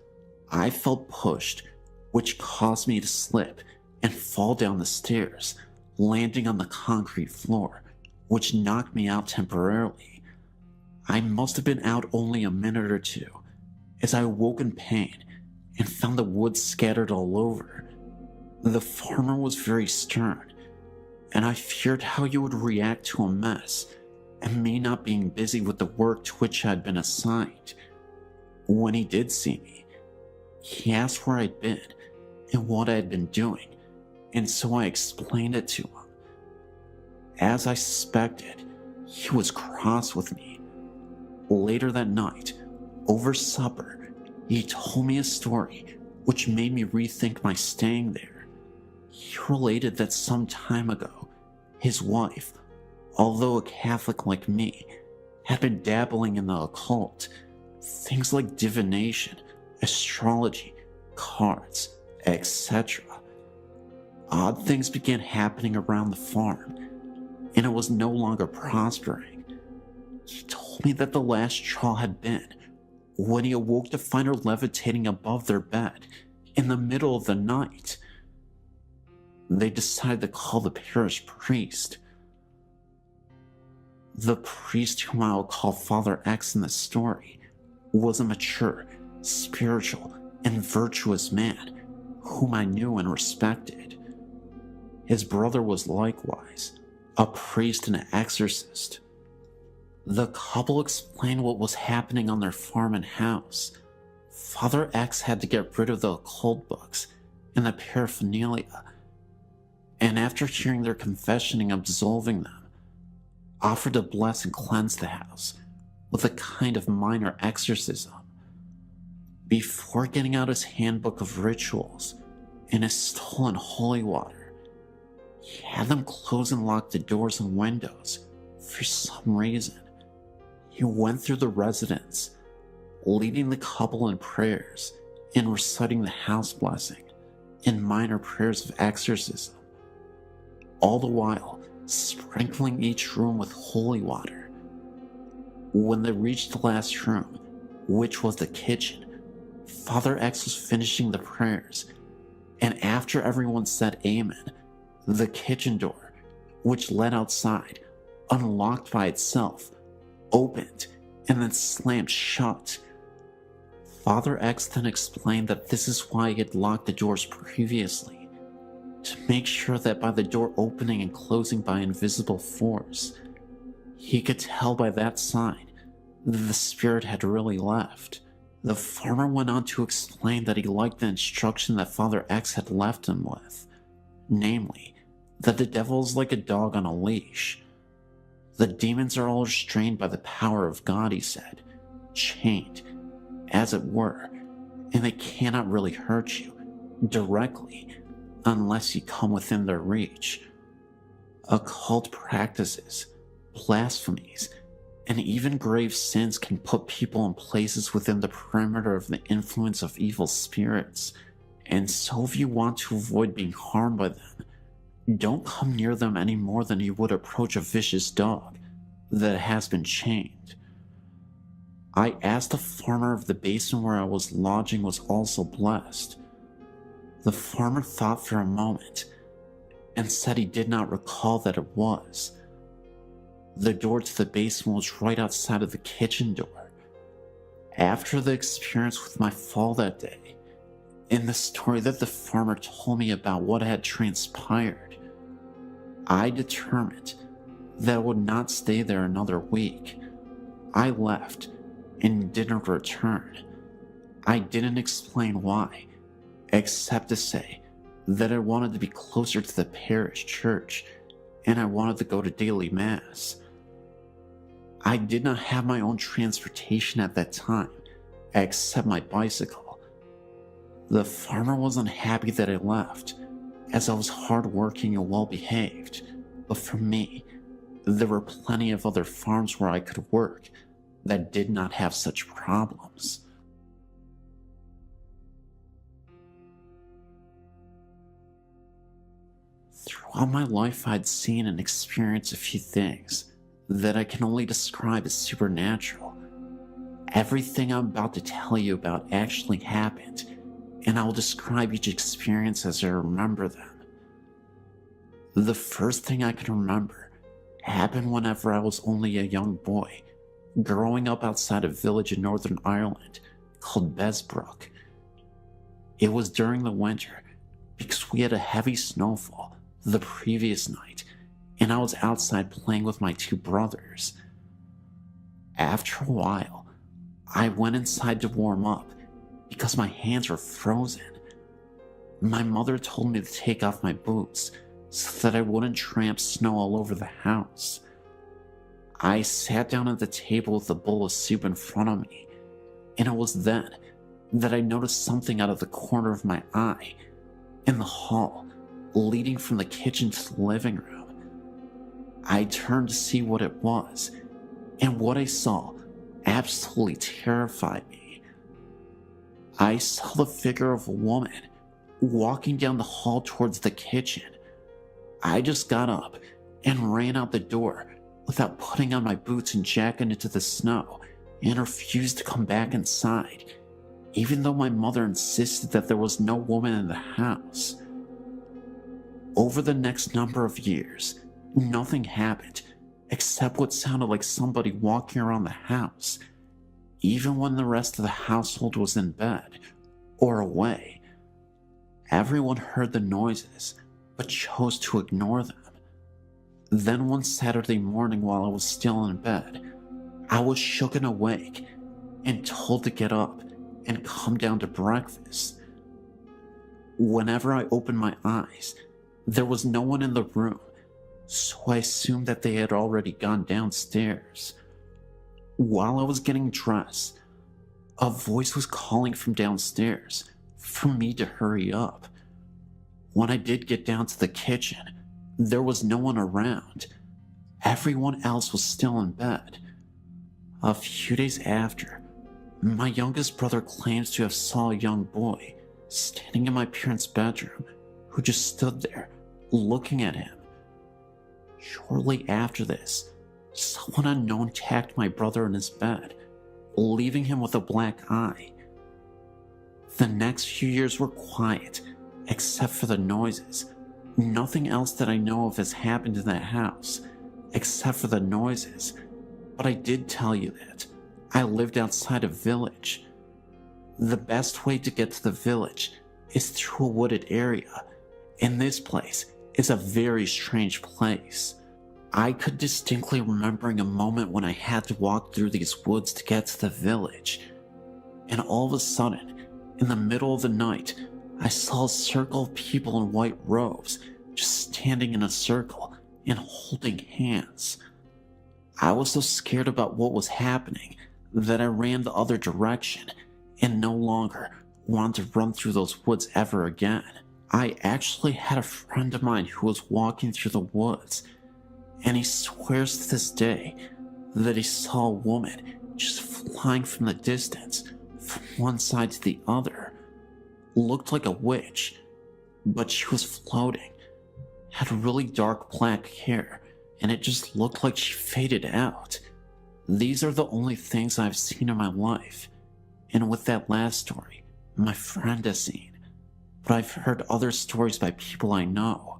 I felt pushed, which caused me to slip and fall down the stairs, landing on the concrete floor, which knocked me out temporarily. I must have been out only a minute or two, as I woke in pain and found the wood scattered all over. The farmer was very stern, and I feared how he would react to a mess and me not being busy with the work to which I had been assigned. When he did see me, he asked where I'd been and what I had been doing, and so I explained it to him. As I suspected, he was cross with me. Later that night, over supper, he told me a story which made me rethink my staying there. He related that some time ago, his wife, although a Catholic like me, had been dabbling in the occult, things like divination, astrology, cards, etc. Odd things began happening around the farm, and it was no longer prospering. He told me that the last straw had been when he awoke to find her levitating above their bed in the middle of the night. They decided to call the parish priest. The priest, whom I will call Father X in the story, was a mature, spiritual, and virtuous man whom I knew and respected. His brother was likewise a priest and an exorcist. The couple explained what was happening on their farm and house. Father X had to get rid of the occult books and the paraphernalia, and after hearing their confession and absolving them, offered to bless and cleanse the house with a kind of minor exorcism. Before getting out his handbook of rituals and his stolen holy water, he had them close and lock the doors and windows for some reason. He went through the residence, leading the couple in prayers and reciting the house blessing and minor prayers of exorcism, all the while sprinkling each room with holy water. When they reached the last room, which was the kitchen, Father X was finishing the prayers, and after everyone said amen, the kitchen door, which led outside, unlocked by itself, opened and then slammed shut. Father X then explained that this is why he had locked the doors previously, to make sure that by the door opening and closing by invisible force, he could tell by that sign that the spirit had really left. The farmer went on to explain that he liked the instruction that Father X had left him with, namely, that the devil is like a dog on a leash. The demons are all restrained by the power of God, he said, chained, as it were, and they cannot really hurt you directly unless you come within their reach. Occult practices, blasphemies, and even grave sins can put people in places within the perimeter of the influence of evil spirits, and so if you want to avoid being harmed by them, don't come near them any more than you would approach a vicious dog that has been chained. I asked the farmer if the basement where I was lodging was also blessed. The farmer thought for a moment and said he did not recall that it was. The door to the basement was right outside of the kitchen door. After the experience with my fall that day, and the story that the farmer told me about what had transpired, I determined that I would not stay there another week. I left and didn't return. I didn't explain why, except to say that I wanted to be closer to the parish church and I wanted to go to daily mass. I did not have my own transportation at that time, except my bicycle. The farmer was unhappy that I left, as I was hardworking and well-behaved, but for me, there were plenty of other farms where I could work that did not have such problems. Throughout my life, I'd seen and experienced a few things that I can only describe as supernatural. Everything I'm about to tell you about actually happened, and I will describe each experience as I remember them. The first thing I can remember happened whenever I was only a young boy, growing up outside a village in Northern Ireland called Besbrook. It was during the winter, because we had a heavy snowfall the previous night, and I was outside playing with my two brothers. After a while, I went inside to warm up because my hands were frozen. My mother told me to take off my boots so that I wouldn't tramp snow all over the house. I sat down at the table with a bowl of soup in front of me, and it was then that I noticed something out of the corner of my eye in the hall leading from the kitchen to the living room. I turned to see what it was, and what I saw absolutely terrified me. I saw the figure of a woman walking down the hall towards the kitchen. I just got up and ran out the door without putting on my boots and jacket into the snow, and refused to come back inside, even though my mother insisted that there was no woman in the house. Over the next number of years, nothing happened except what sounded like somebody walking around the house, even when the rest of the household was in bed or away. Everyone heard the noises, but chose to ignore them. Then one Saturday morning while I was still in bed, I was shooken awake and told to get up and come down to breakfast. Whenever I opened my eyes, there was no one in the room, so I assumed that they had already gone downstairs. While I was getting dressed, a voice was calling from downstairs for me to hurry up. When I did get down to the kitchen, there was no one around. Everyone else was still in bed. A few days after, my youngest brother claims to have saw a young boy standing in my parents' bedroom who just stood there looking at him. Shortly after this, someone unknown attacked my brother in his bed, leaving him with a black eye. The next few years were quiet, except for the noises. Nothing else that I know of has happened in that house, except for the noises. But I did tell you that I lived outside a village. The best way to get to the village is through a wooded area, and this place is a very strange place. I could distinctly remembering a moment when I had to walk through these woods to get to the village, and all of a sudden, in the middle of the night, I saw a circle of people in white robes just standing in a circle and holding hands. I was so scared about what was happening that I ran the other direction and no longer wanted to run through those woods ever again. I actually had a friend of mine who was walking through the woods, and he swears to this day that he saw a woman just flying from the distance from one side to the other. Looked like a witch, but she was floating, had really dark black hair, and it just looked like she faded out. These are the only things I've seen in my life, and with that last story, my friend has seen, but I've heard other stories by people I know.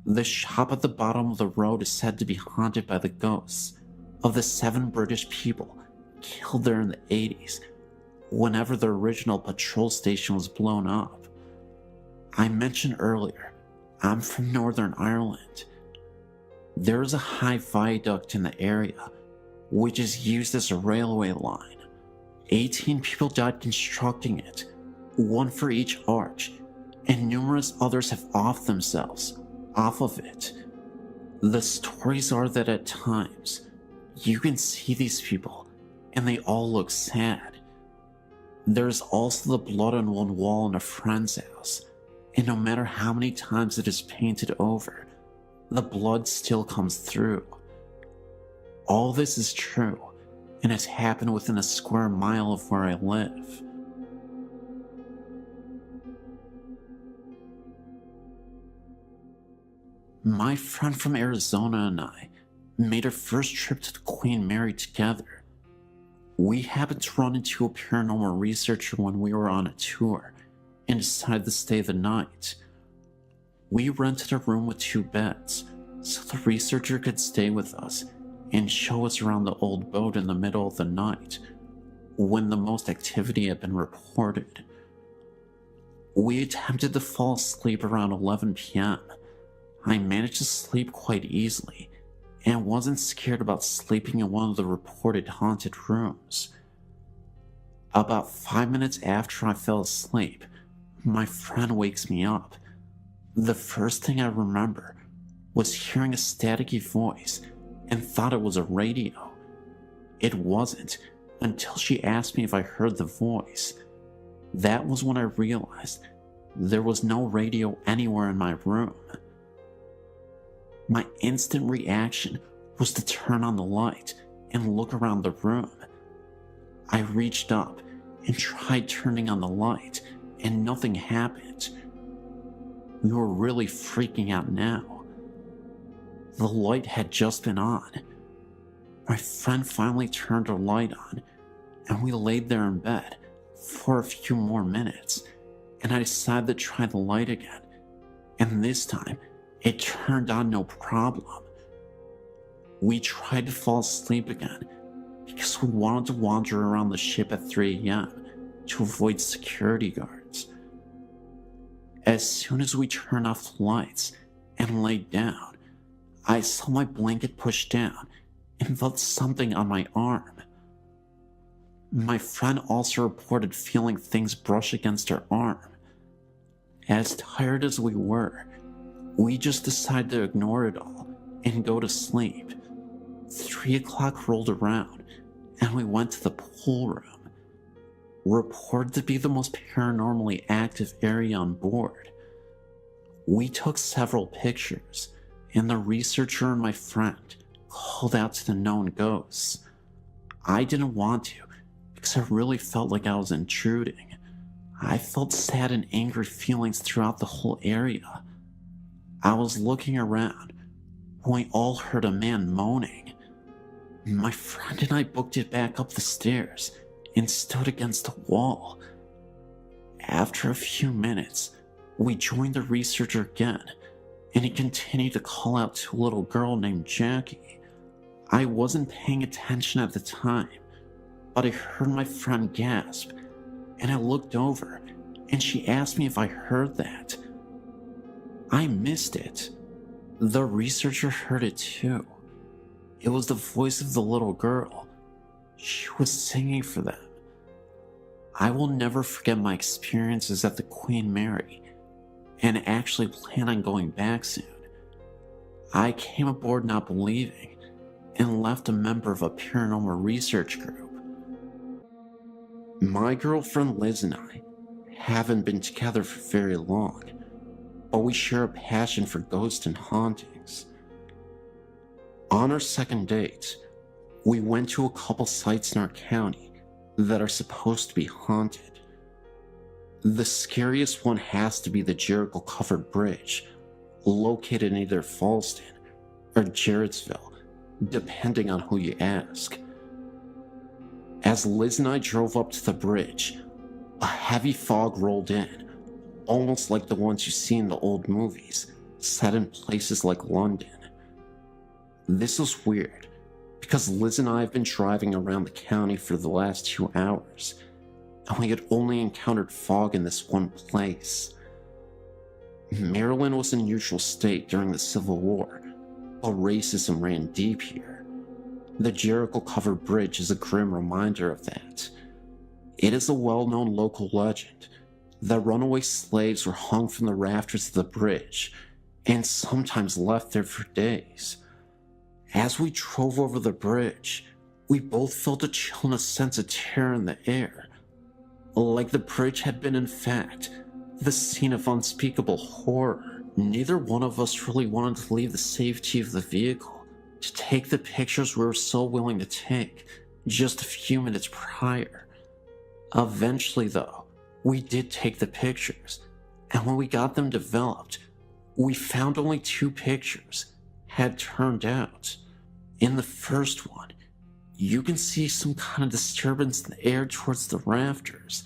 The shop at the bottom of the road is said to be haunted by the ghosts of the 7 British people killed there in the 80s, whenever the original patrol station was blown up. I mentioned earlier, I'm from Northern Ireland. There is a high viaduct in the area, which is used as a railway line. 18 people died constructing it, 1 for each arch, and numerous others have offed themselves off of it. The stories are that at times, you can see these people, and they all look sad. There's also the blood on one wall in a friend's house, and no matter how many times it is painted over, the blood still comes through. All this is true, and has happened within a square mile of where I live. My friend from Arizona and I made our first trip to the Queen Mary together. We happened to run into a paranormal researcher when we were on a tour and decided to stay the night. We rented a room with 2 beds so the researcher could stay with us and show us around the old boat in the middle of the night when the most activity had been reported. We attempted to fall asleep around 11 p.m. I managed to sleep quite easily and wasn't scared about sleeping in one of the reported haunted rooms. About 5 minutes after I fell asleep, my friend wakes me up. The first thing I remember was hearing a staticky voice and thought it was a radio. It wasn't until she asked me if I heard the voice. That was when I realized there was no radio anywhere in my room. My instant reaction was to turn on the light and look around the room. I reached up and tried turning on the light, and nothing happened. We were really freaking out now. The light had just been on. My friend finally turned her light on, and we laid there in bed for a few more minutes, and I decided to try the light again, and this time, it turned on no problem. We tried to fall asleep again because we wanted to wander around the ship at 3 a.m. to avoid security guards. As soon as we turned off the lights and laid down, I saw my blanket pushed down and felt something on my arm. My friend also reported feeling things brush against her arm. As tired as we were, we just decided to ignore it all and go to sleep. 3 o'clock rolled around and we went to the pool room, reported to be the most paranormally active area on board. We took several pictures, and the researcher and my friend called out to the known ghosts. I didn't want to because I really felt like I was intruding. I felt sad and angry feelings throughout the whole area. I was looking around when we all heard a man moaning. My friend and I booked it back up the stairs and stood against the wall. After a few minutes, we joined the researcher again, and he continued to call out to a little girl named Jackie. I wasn't paying attention at the time, but I heard my friend gasp, and I looked over, and she asked me if I heard that. I missed it. The researcher heard it too. It was the voice of the little girl. She was singing for them. I will never forget my experiences at the Queen Mary, and actually plan on going back soon. I came aboard not believing, and left a member of a paranormal research group. My girlfriend Liz and I haven't been together for very long, but we share a passion for ghosts and hauntings. On our second date, we went to a couple sites in our county that are supposed to be haunted. The scariest one has to be the Jericho Covered Bridge, located in either Falston or Jarrettsville, depending on who you ask. As Liz and I drove up to the bridge, a heavy fog rolled in, almost like the ones you see in the old movies, set in places like London. This was weird, because Liz and I have been driving around the county for the last 2 hours, and we had only encountered fog in this one place. Maryland was a neutral state during the Civil War, but racism ran deep here. The Jericho Covered Bridge is a grim reminder of that. It is a well-known local legend that runaway slaves were hung from the rafters of the bridge, and sometimes left there for days. As we drove over the bridge, we both felt a chill and a sense of terror in the air. Like the bridge had been, in fact, the scene of unspeakable horror. Neither one of us really wanted to leave the safety of the vehicle to take the pictures we were so willing to take just a few minutes prior. Eventually, though, we did take the pictures, and when we got them developed, we found only 2 pictures had turned out. In the first one, you can see some kind of disturbance in the air towards the rafters,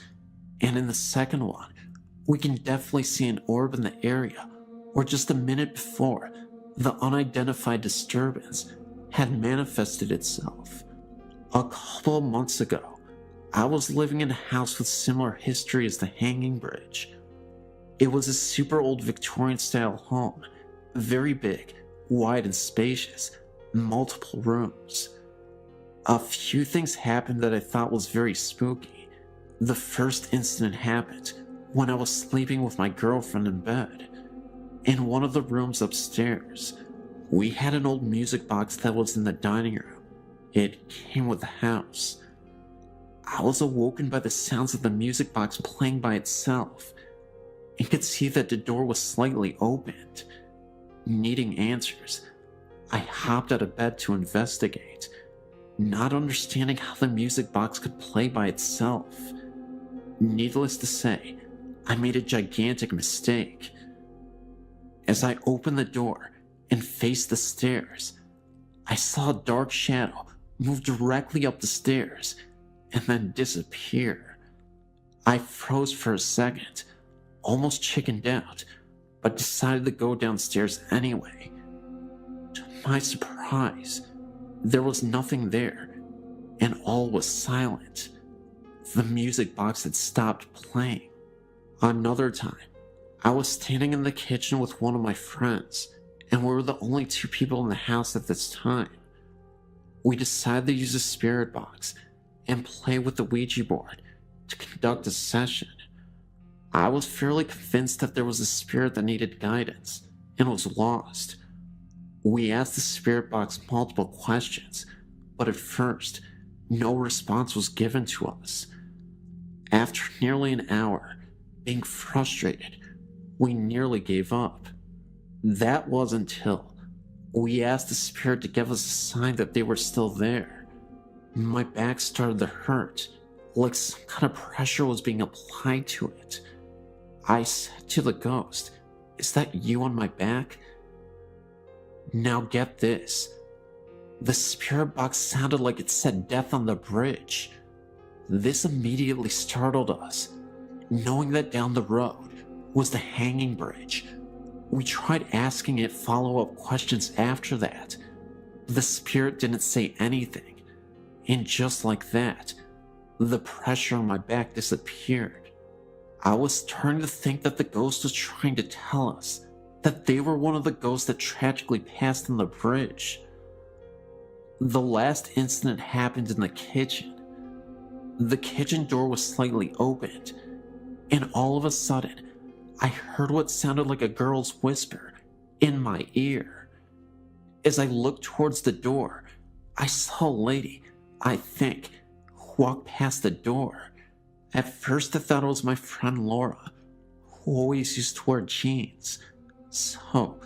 and in the second one, we can definitely see an orb in the area where just a minute before, the unidentified disturbance had manifested itself. A couple of months ago, I was living in a house with similar history as the Hanging Bridge. It was a super old Victorian-style home, very big, wide and spacious, multiple rooms. A few things happened that I thought was very spooky. The first incident happened when I was sleeping with my girlfriend in bed. In one of the rooms upstairs, we had an old music box that was in the dining room. It came with the house. I was awoken by the sounds of the music box playing by itself, and could see that the door was slightly opened. Needing answers, I hopped out of bed to investigate, not understanding how the music box could play by itself. Needless to say, I made a gigantic mistake. As I opened the door and faced the stairs, I saw a dark shadow move directly up the stairs and then disappear. I froze for a second, almost chickened out, but decided to go downstairs anyway. To my surprise, there was nothing there, and all was silent. The music box had stopped playing. Another time, I was standing in the kitchen with one of my friends, and we were the only 2 people in the house at this time. we decided to use a spirit box and play with the Ouija board to conduct a session. I was fairly convinced that there was a spirit that needed guidance and was lost. We asked the spirit box multiple questions, but at first, no response was given to us. After nearly an hour, being frustrated, we nearly gave up. That was until we asked the spirit to give us a sign that they were still there. My back started to hurt, like some kind of pressure was being applied to it. I said to the ghost, "Is that you on my back?" Now get this. The spirit box sounded like it said death on the bridge. This immediately startled us, knowing that down the road was the hanging bridge. We tried asking it follow-up questions after that. The spirit didn't say anything, and just like that, the pressure on my back disappeared. I was starting to think that the ghost was trying to tell us that they were one of the ghosts that tragically passed on the bridge. The last incident happened in the kitchen. The kitchen door was slightly opened, and all of a sudden, I heard what sounded like a girl's whisper in my ear. As I looked towards the door, I saw a lady, I think, walk past the door. At first I thought it was my friend Laura, who always used to wear jeans. So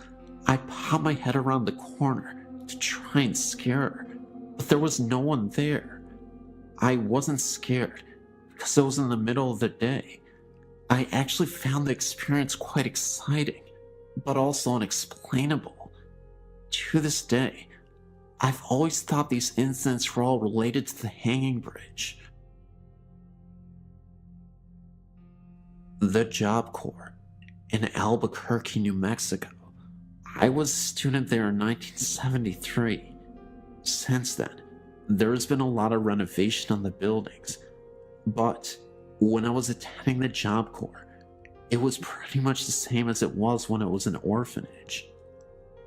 I popped my head around the corner to try and scare her, but there was no one there. I wasn't scared because it was in the middle of the day. I actually found the experience quite exciting, but also unexplainable. To this day, I've always thought these incidents were all related to the hanging bridge. The Job Corps in Albuquerque, New Mexico. I was a student there in 1973. Since then, there has been a lot of renovation on the buildings, but when I was attending the Job Corps, it was pretty much the same as it was when it was an orphanage.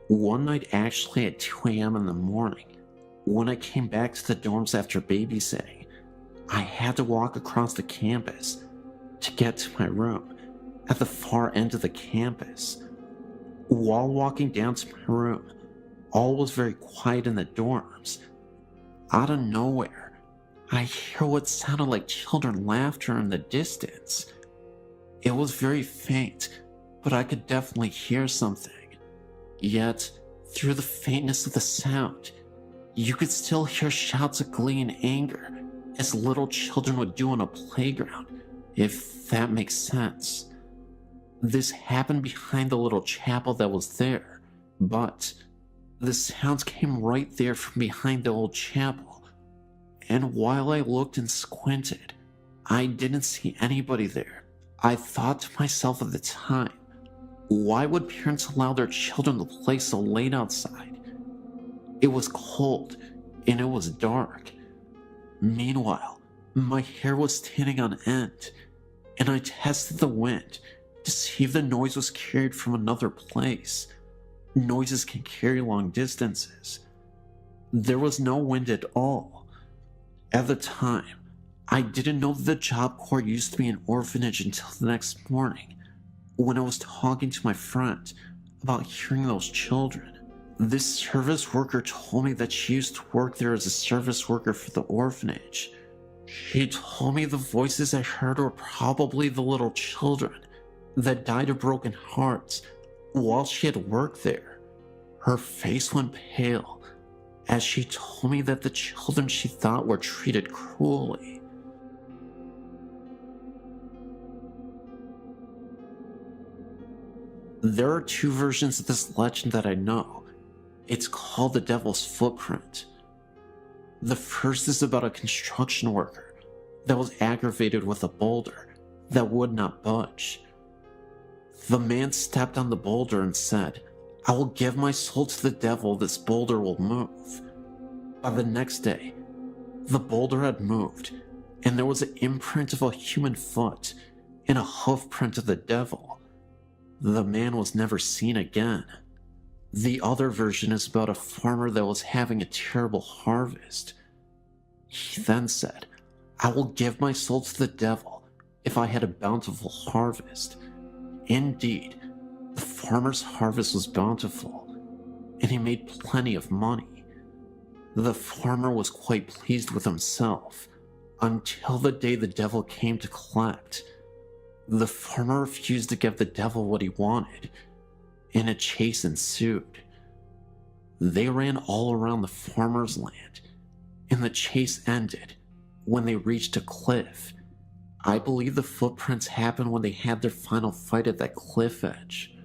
One night, actually at 2 a.m. in the morning, when I came back to the dorms after babysitting, I had to walk across the campus to get to my room at the far end of the campus. While walking down to my room, all was very quiet in the dorms. Out of nowhere, I hear what sounded like children laughter in the distance. It was very faint, but I could definitely hear something. Yet, through the faintness of the sound, you could still hear shouts of glee and anger, as little children would do on a playground, if that makes sense. This happened behind the little chapel that was there, but the sounds came right there from behind the old chapel, and while I looked and squinted, I didn't see anybody there. I thought to myself at the time, why would parents allow their children to play so late outside? It was cold, and it was dark. Meanwhile, my hair was standing on end, and I tested the wind to see if the noise was carried from another place. Noises can carry long distances. There was no wind at all. At the time, I didn't know that the Job Corps used to be an orphanage until the next morning, when I was talking to my friend about hearing those children. This service worker told me that she used to work there as a service worker for the orphanage. She told me the voices I heard were probably the little children that died of broken hearts while she had worked there. Her face went pale as she told me that the children she thought were treated cruelly. There are two versions of this legend that I know. It's called the Devil's Footprint. The first is about a construction worker that was aggravated with a boulder that would not budge. The man stepped on the boulder and said, "I will give my soul to the devil, this boulder will move." By the next day, the boulder had moved, and there was an imprint of a human foot and a hoof print of the devil. The man was never seen again. The other version is about a farmer that was having a terrible harvest. He then said, "I will give my soul to the devil if I had a bountiful harvest." Indeed, the farmer's harvest was bountiful, and he made plenty of money. The farmer was quite pleased with himself until the day the devil came to collect. The farmer refused to give the devil what he wanted, and a chase ensued. They ran all around the farmer's land, and the chase ended when they reached a cliff. I believe the footprints happened when they had their final fight at that cliff edge.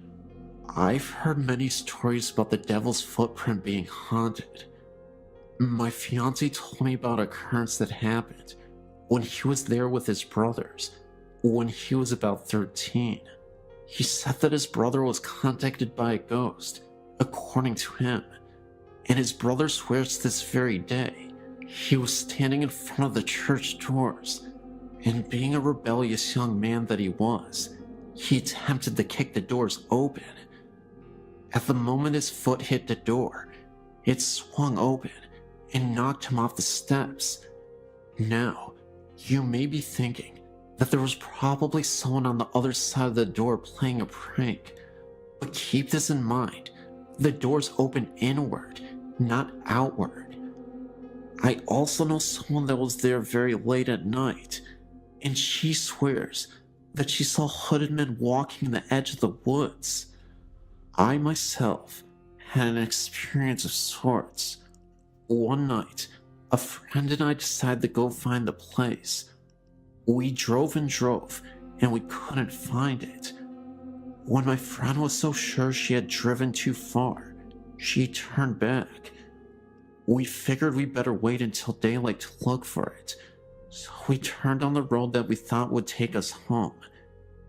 I've heard many stories about the devil's footprint being haunted. My fiance told me about an occurrence that happened when he was there with his brothers when he was about 13. He said that his brother was contacted by a ghost, according to him, and his brother swears to this very day he was standing in front of the church doors, and being a rebellious young man that he was, he attempted to kick the doors open. At the moment his foot hit the door, it swung open and knocked him off the steps. Now, you may be thinking that there was probably someone on the other side of the door playing a prank, but keep this in mind, the doors open inward, not outward. I also know someone that was there very late at night, and she swears that she saw hooded men walking the edge of the woods. I myself had an experience of sorts. One night, a friend and I decided to go find the place. We drove and drove, and we couldn't find it. When my friend was so sure she had driven too far, she turned back. We figured we better wait until daylight to look for it, so we turned on the road that we thought would take us home.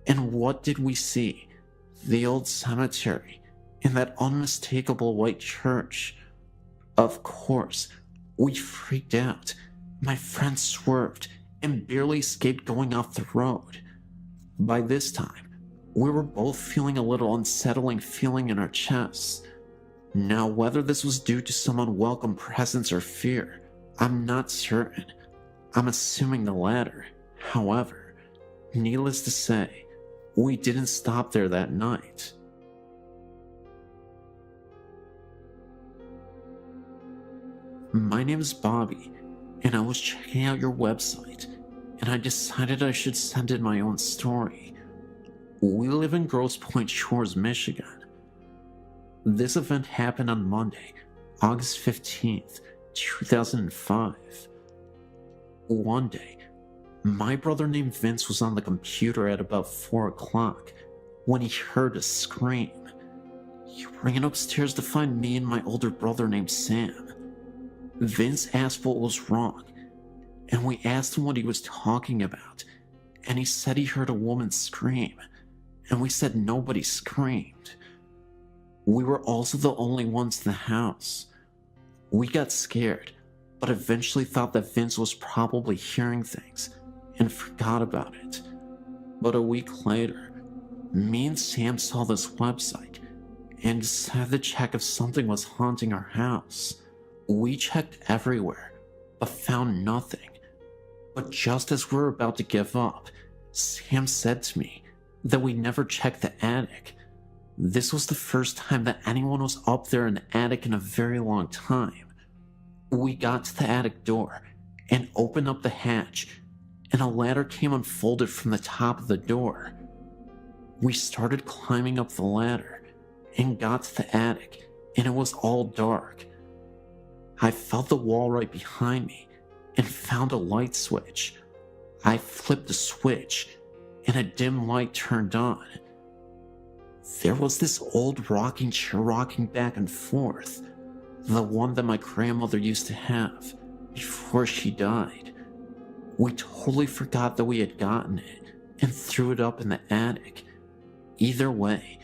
And what did we see? The old cemetery and that unmistakable white church. Of course, we freaked out. My friend swerved and barely escaped going off the road. By this time, we were both feeling a little unsettling feeling in our chests. Now, whether this was due to some unwelcome presence or fear, I'm not certain. I'm assuming the latter. However, needless to say, we didn't stop there that night. My name is Bobby, and I was checking out your website, and I decided I should send in my own story. We live in Grosse Pointe Shores, Michigan. This event happened on Monday, August 15th, 2005. One day, my brother named Vince was on the computer at about 4 o'clock when he heard a scream. He ran upstairs to find me and my older brother named Sam. Vince asked what was wrong, and we asked him what he was talking about, and he said he heard a woman scream, and we said nobody screamed. We were also the only ones in the house. We got scared, but eventually thought that Vince was probably hearing things and forgot about it. But a week later, me and Sam saw this website and decided to check if something was haunting our house. We checked everywhere, but found nothing. But just as we were about to give up, Sam said to me that we never checked the attic. This was the first time that anyone was up there in the attic in a very long time. We got to the attic door and opened up the hatch, and a ladder came unfolded from the top of the door. We started climbing up the ladder and got to the attic, and it was all dark. I felt the wall right behind me and found a light switch. I flipped the switch and a dim light turned on. There was this old rocking chair rocking back and forth, the one that my grandmother used to have before she died. We totally forgot that we had gotten it and threw it up in the attic. Either way,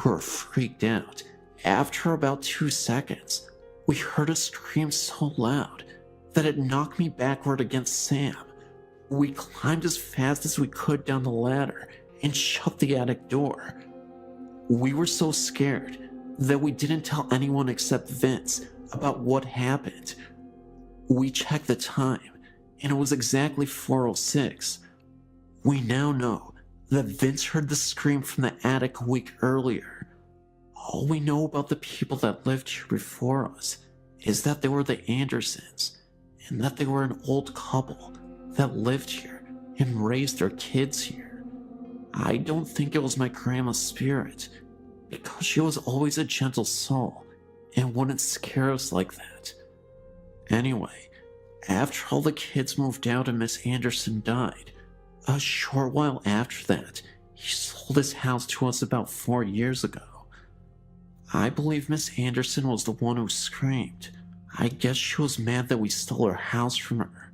we were freaked out. After about 2 seconds, we heard a scream so loud that it knocked me backward against Sam. We climbed as fast as we could down the ladder and shut the attic door. We were so scared that we didn't tell anyone except Vince about what happened. We checked the time, and it was exactly 4:06. We now know that Vince heard the scream from the attic a week earlier. All we know about the people that lived here before us is that they were the Andersons, and that they were an old couple that lived here and raised their kids here. I don't think it was my grandma's spirit, because she was always a gentle soul and wouldn't scare us like that. Anyway, after all the kids moved out and Miss Anderson died, a short while after that, he sold his house to us about 4 years ago. I believe Miss Anderson was the one who screamed. I guess she was mad that we stole her house from her.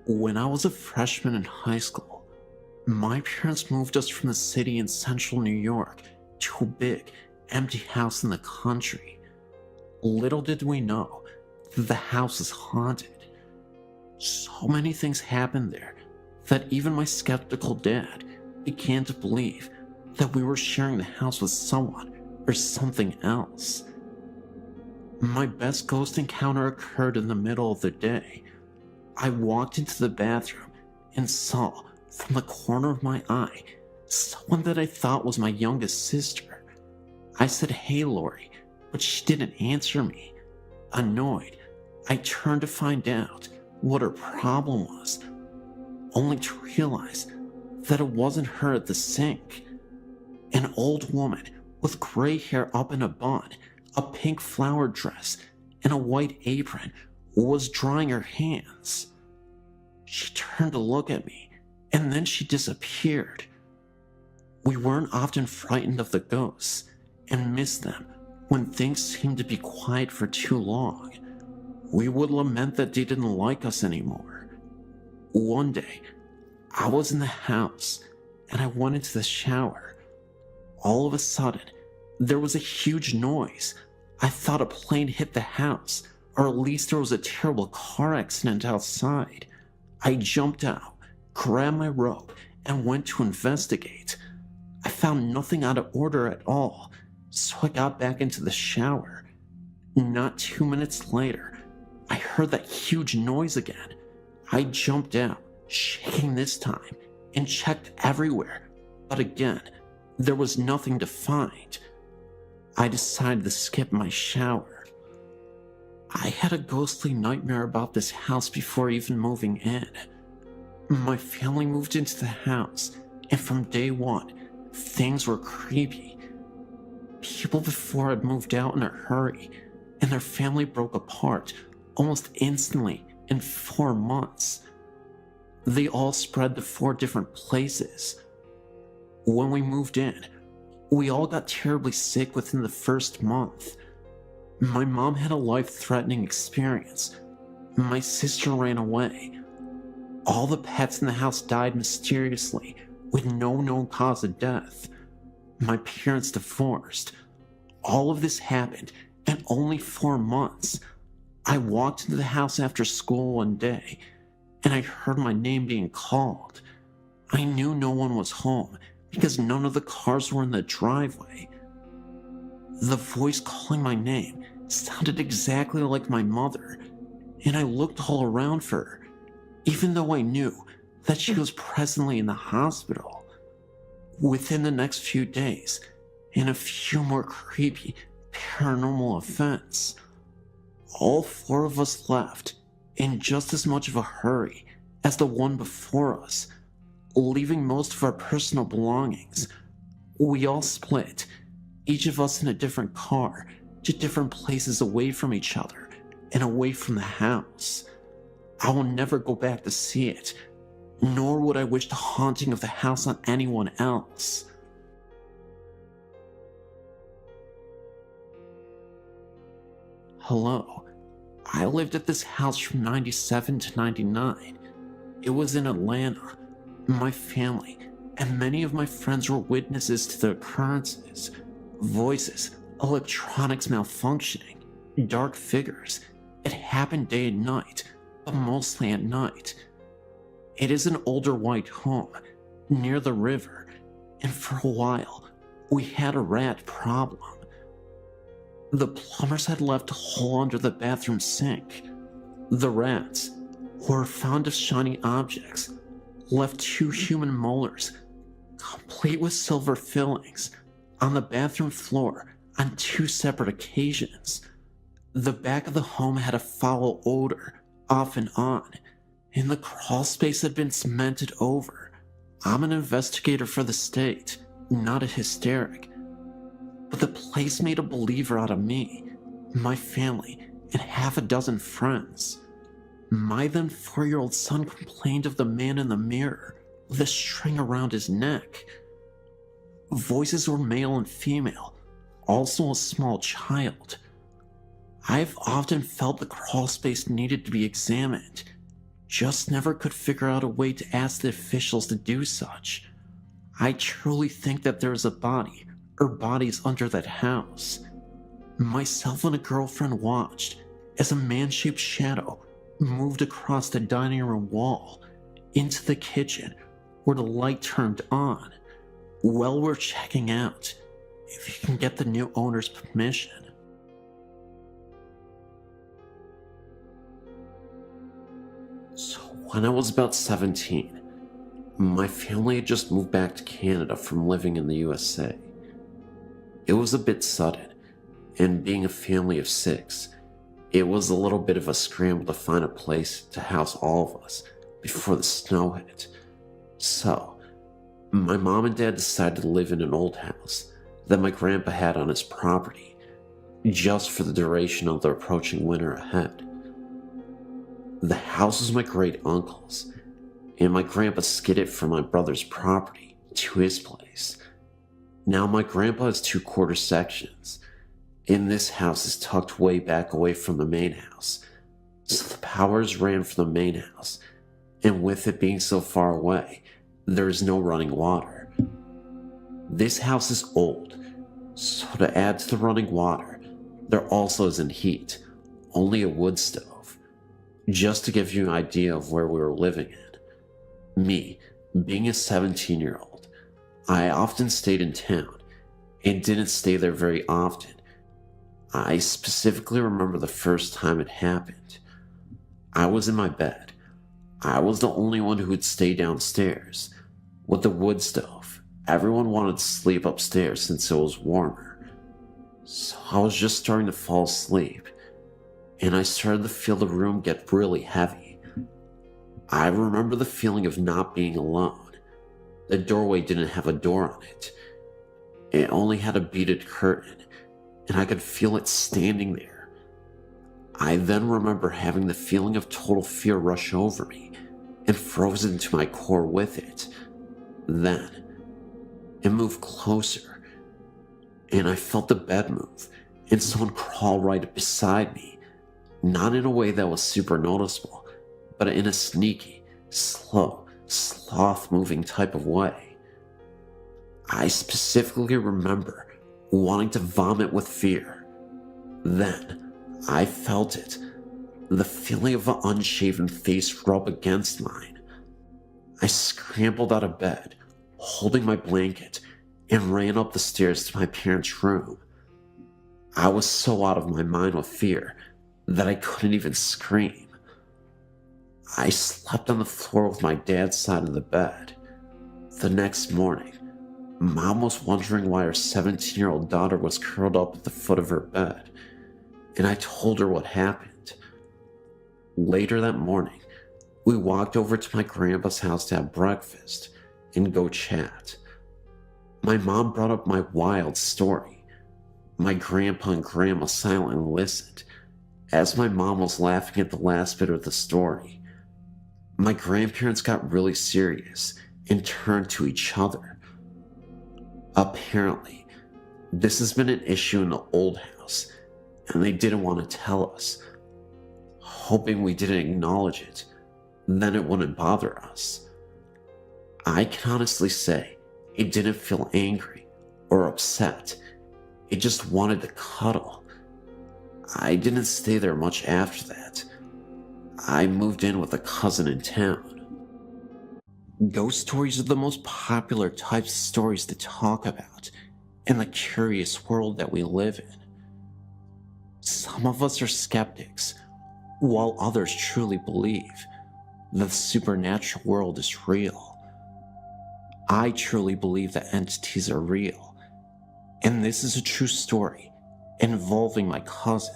When I was a freshman in high school, my parents moved us from the city in central New York to a big, empty house in the country. Little did we know that the house is haunted. So many things happened there that even my skeptical dad began to believe that we were sharing the house with someone or something else. My best ghost encounter occurred in the middle of the day. I walked into the bathroom and saw, from the corner of my eye, someone that I thought was my youngest sister. I said, "Hey, Lori," but she didn't answer me. Annoyed, I turned to find out what her problem was, only to realize that it wasn't her at the sink. An old woman with gray hair up in a bun, a pink flower dress, and a white apron was drying her hands. She turned to look at me, and then she disappeared. We weren't often frightened of the ghosts, and missed them when things seemed to be quiet for too long. We would lament that they didn't like us anymore. One day, I was in the house, and I went into the shower. All of a sudden, there was a huge noise. I thought a plane hit the house, or at least there was a terrible car accident outside. I jumped out, grabbed my robe, and went to investigate. I found nothing out of order at all, so I got back into the shower. Not 2 minutes later, I heard that huge noise again. I jumped out, shaking this time, and checked everywhere, but again, there was nothing to find. I decided to skip my shower. I had a ghostly nightmare about this house before even moving in. My family moved into the house, and from day one, things were creepy. People before had moved out in a hurry, and their family broke apart almost instantly in 4 months. They all spread to 4 different places. When we moved in, we all got terribly sick within the first month. My mom had a life-threatening experience. My sister ran away. All the pets in the house died mysteriously, with no known cause of death. My parents divorced. All of this happened in only 4 months. I walked into the house after school one day, and I heard my name being called. I knew no one was home because none of the cars were in the driveway. The voice calling my name sounded exactly like my mother, and I looked all around for her, even though I knew that she was presently in the hospital. Within the next few days, and a few more creepy paranormal events, all 4 of us left in just as much of a hurry as the one before us, leaving most of our personal belongings. We all split, each of us in a different car, to different places away from each other and away from the house. I will never go back to see it, nor would I wish the haunting of the house on anyone else. Hello. I lived at this house from 97 to 99. It was in Atlanta. My family and many of my friends were witnesses to the occurrences. Voices, electronics malfunctioning, dark figures. It happened day and night, but mostly at night. It is an older white home. near the river, and for a while, we had a rat problem. The plumbers had left a hole under the bathroom sink. The rats, who were fond of shiny objects, left 2 human molars, complete with silver fillings, on the bathroom floor on 2 separate occasions. The back of the home had a foul odor, off and on, and the crawl space had been cemented over. I'm an investigator for the state, not a hysteric. But the place made a believer out of me, my family, and half a dozen friends. My then 4-year-old son complained of the man in the mirror with a string around his neck. Voices were male and female, also a small child. I've often felt the crawl space needed to be examined, just never could figure out a way to ask the officials to do such. I truly think that there is a body or bodies under that house. Myself and a girlfriend watched as a man-shaped shadow moved across the dining room wall into the kitchen where the light turned on. Well, we're checking out, if you can get the new owner's permission. So when I was about 17, my family had just moved back to Canada from living in the USA. It was a bit sudden, and being a family of 6, it was a little bit of a scramble to find a place to house all of us before the snow hit. So, my mom and dad decided to live in an old house that my grandpa had on his property, just for the duration of the approaching winter ahead. The house was my great uncle's, and my grandpa skidded from my brother's property to his place. Now my grandpa has 2 quarter sections, and this house is tucked way back away from the main house, so the powers ran from the main house, and with it being so far away, there is no running water. This house is old, so to add to the running water, there also isn't heat, only a wood stove. Just to give you an idea of where we were living in. Me, being a 17-year-old, I often stayed in town, and didn't stay there very often. I specifically remember the first time it happened. I was in my bed. I was the only one who would stay downstairs. With the wood stove, everyone wanted to sleep upstairs since it was warmer. So I was just starting to fall asleep, and I started to feel the room get really heavy. I remember the feeling of not being alone. The doorway didn't have a door on it. It only had a beaded curtain, and I could feel it standing there. I then remember having the feeling of total fear rush over me and froze into my core with it. Then, it moved closer, and I felt the bed move and someone crawl right beside me, not in a way that was super noticeable, but in a sneaky, slow, sloth-moving type of way. I specifically remember wanting to vomit with fear. Then, I felt it, the feeling of an unshaven face rub against mine. I scrambled out of bed, holding my blanket, and ran up the stairs to my parents' room. I was so out of my mind with fear that I couldn't even scream. I slept on the floor with my dad's side of the bed. The next morning, Mom was wondering why her 17-year-old daughter was curled up at the foot of her bed, and I told her what happened. Later that morning, we walked over to my grandpa's house to have breakfast and go chat. My mom brought up my wild story. My grandpa and grandma silently listened, as my mom was laughing at the last bit of the story. My grandparents got really serious and turned to each other. Apparently, this has been an issue in the old house, and they didn't want to tell us, hoping we didn't acknowledge it, then it wouldn't bother us. I can honestly say it didn't feel angry or upset. It just wanted to cuddle. I didn't stay there much after that. I moved in with a cousin in town. Ghost stories are the most popular types of stories to talk about in the curious world that we live in. Some of us are skeptics, while others truly believe that the supernatural world is real. I truly believe that entities are real, and this is a true story involving my cousin.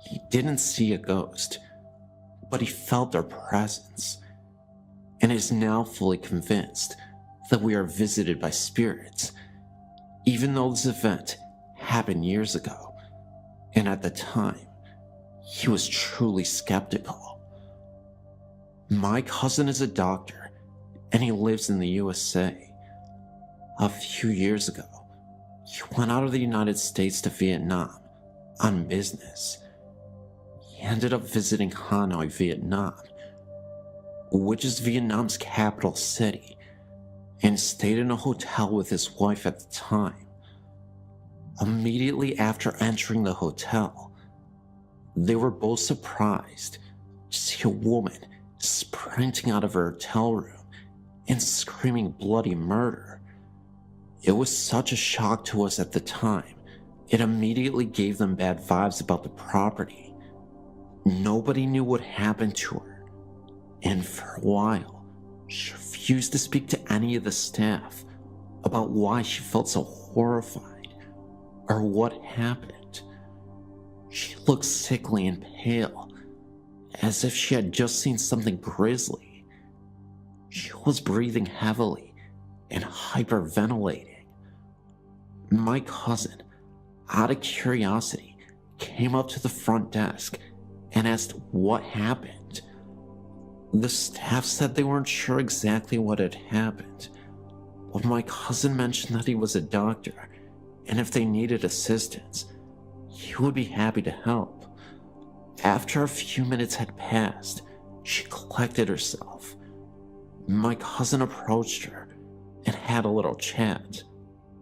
He didn't see a ghost, but he felt our presence, and is now fully convinced that we are visited by spirits, even though this event happened years ago, and at the time, he was truly skeptical. My cousin is a doctor, and he lives in the USA. A few years ago, he went out of the United States to Vietnam on business. He ended up visiting Hanoi, Vietnam, which is Vietnam's capital city, and stayed in a hotel with his wife at the time. Immediately after entering the hotel, they were both surprised to see a woman sprinting out of her hotel room and screaming bloody murder. It was such a shock to us at the time, it immediately gave them bad vibes about the property. Nobody knew what happened to her, and for a while, she refused to speak to any of the staff about why she felt so horrified or what happened. She looked sickly and pale, as if she had just seen something grisly. She was breathing heavily and hyperventilating. My cousin, out of curiosity, came up to the front desk and asked what happened. The staff said they weren't sure exactly what had happened, but my cousin mentioned that he was a doctor, and if they needed assistance, he would be happy to help. After a few minutes had passed, she collected herself. My cousin approached her and had a little chat.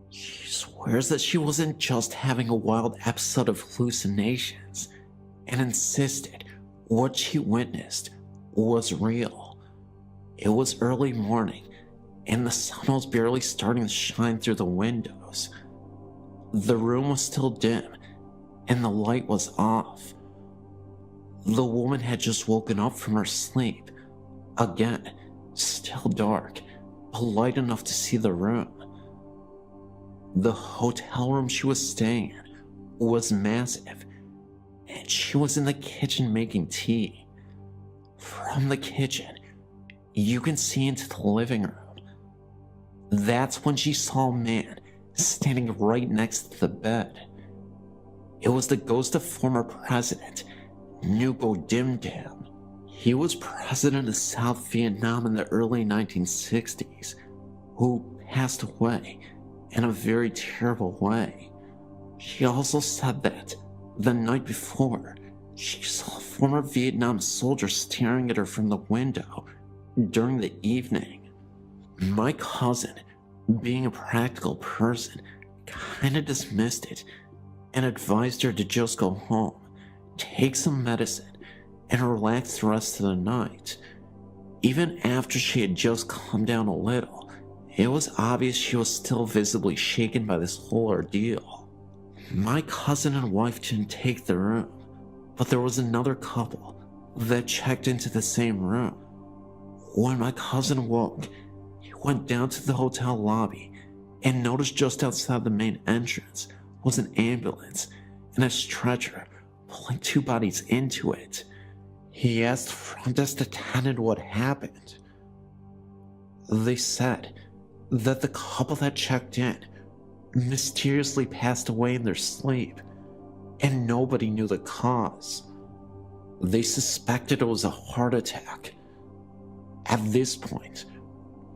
She swears that she wasn't just having a wild episode of hallucinations, and insisted what she witnessed was real. It was early morning, and the sun was barely starting to shine through the windows. The room was still dim, and the light was off. The woman had just woken up from her sleep. Again, still dark, but light enough to see the room. The hotel room she was staying in was massive, and she was in the kitchen making tea. From the kitchen, you can see into the living room. That's when she saw a man standing right next to the bed. It was the ghost of former president Nguyen Dim Dam. He was president of South Vietnam in the early 1960s, who passed away in a very terrible way. She also said that the night before, she saw a former Vietnam soldier staring at her from the window during the evening. My cousin, being a practical person, kinda dismissed it and advised her to just go home, take some medicine, and relax the rest of the night. Even after she had just calmed down a little, it was obvious she was still visibly shaken by this whole ordeal. My cousin and wife didn't take the room, but there was another couple that checked into the same room. When my cousin woke, he went down to the hotel lobby and noticed just outside the main entrance was an ambulance and a stretcher pulling two bodies into it. He asked the front desk attendant what happened. They said that the couple that checked in mysteriously passed away in their sleep, and nobody knew the cause. They suspected it was a heart attack. At this point,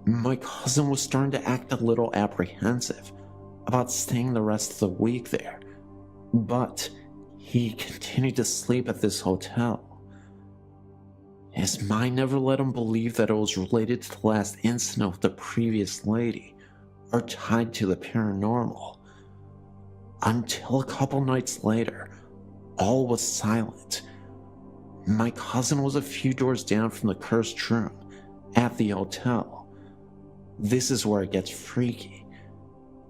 my cousin was starting to act a little apprehensive about staying the rest of the week there, but he continued to sleep at this hotel. His mind never let him believe that it was related to the last incident with the previous lady or tied to the paranormal. Until a couple nights later, all was silent. My cousin was a few doors down from the cursed room at the hotel. This is where it gets freaky.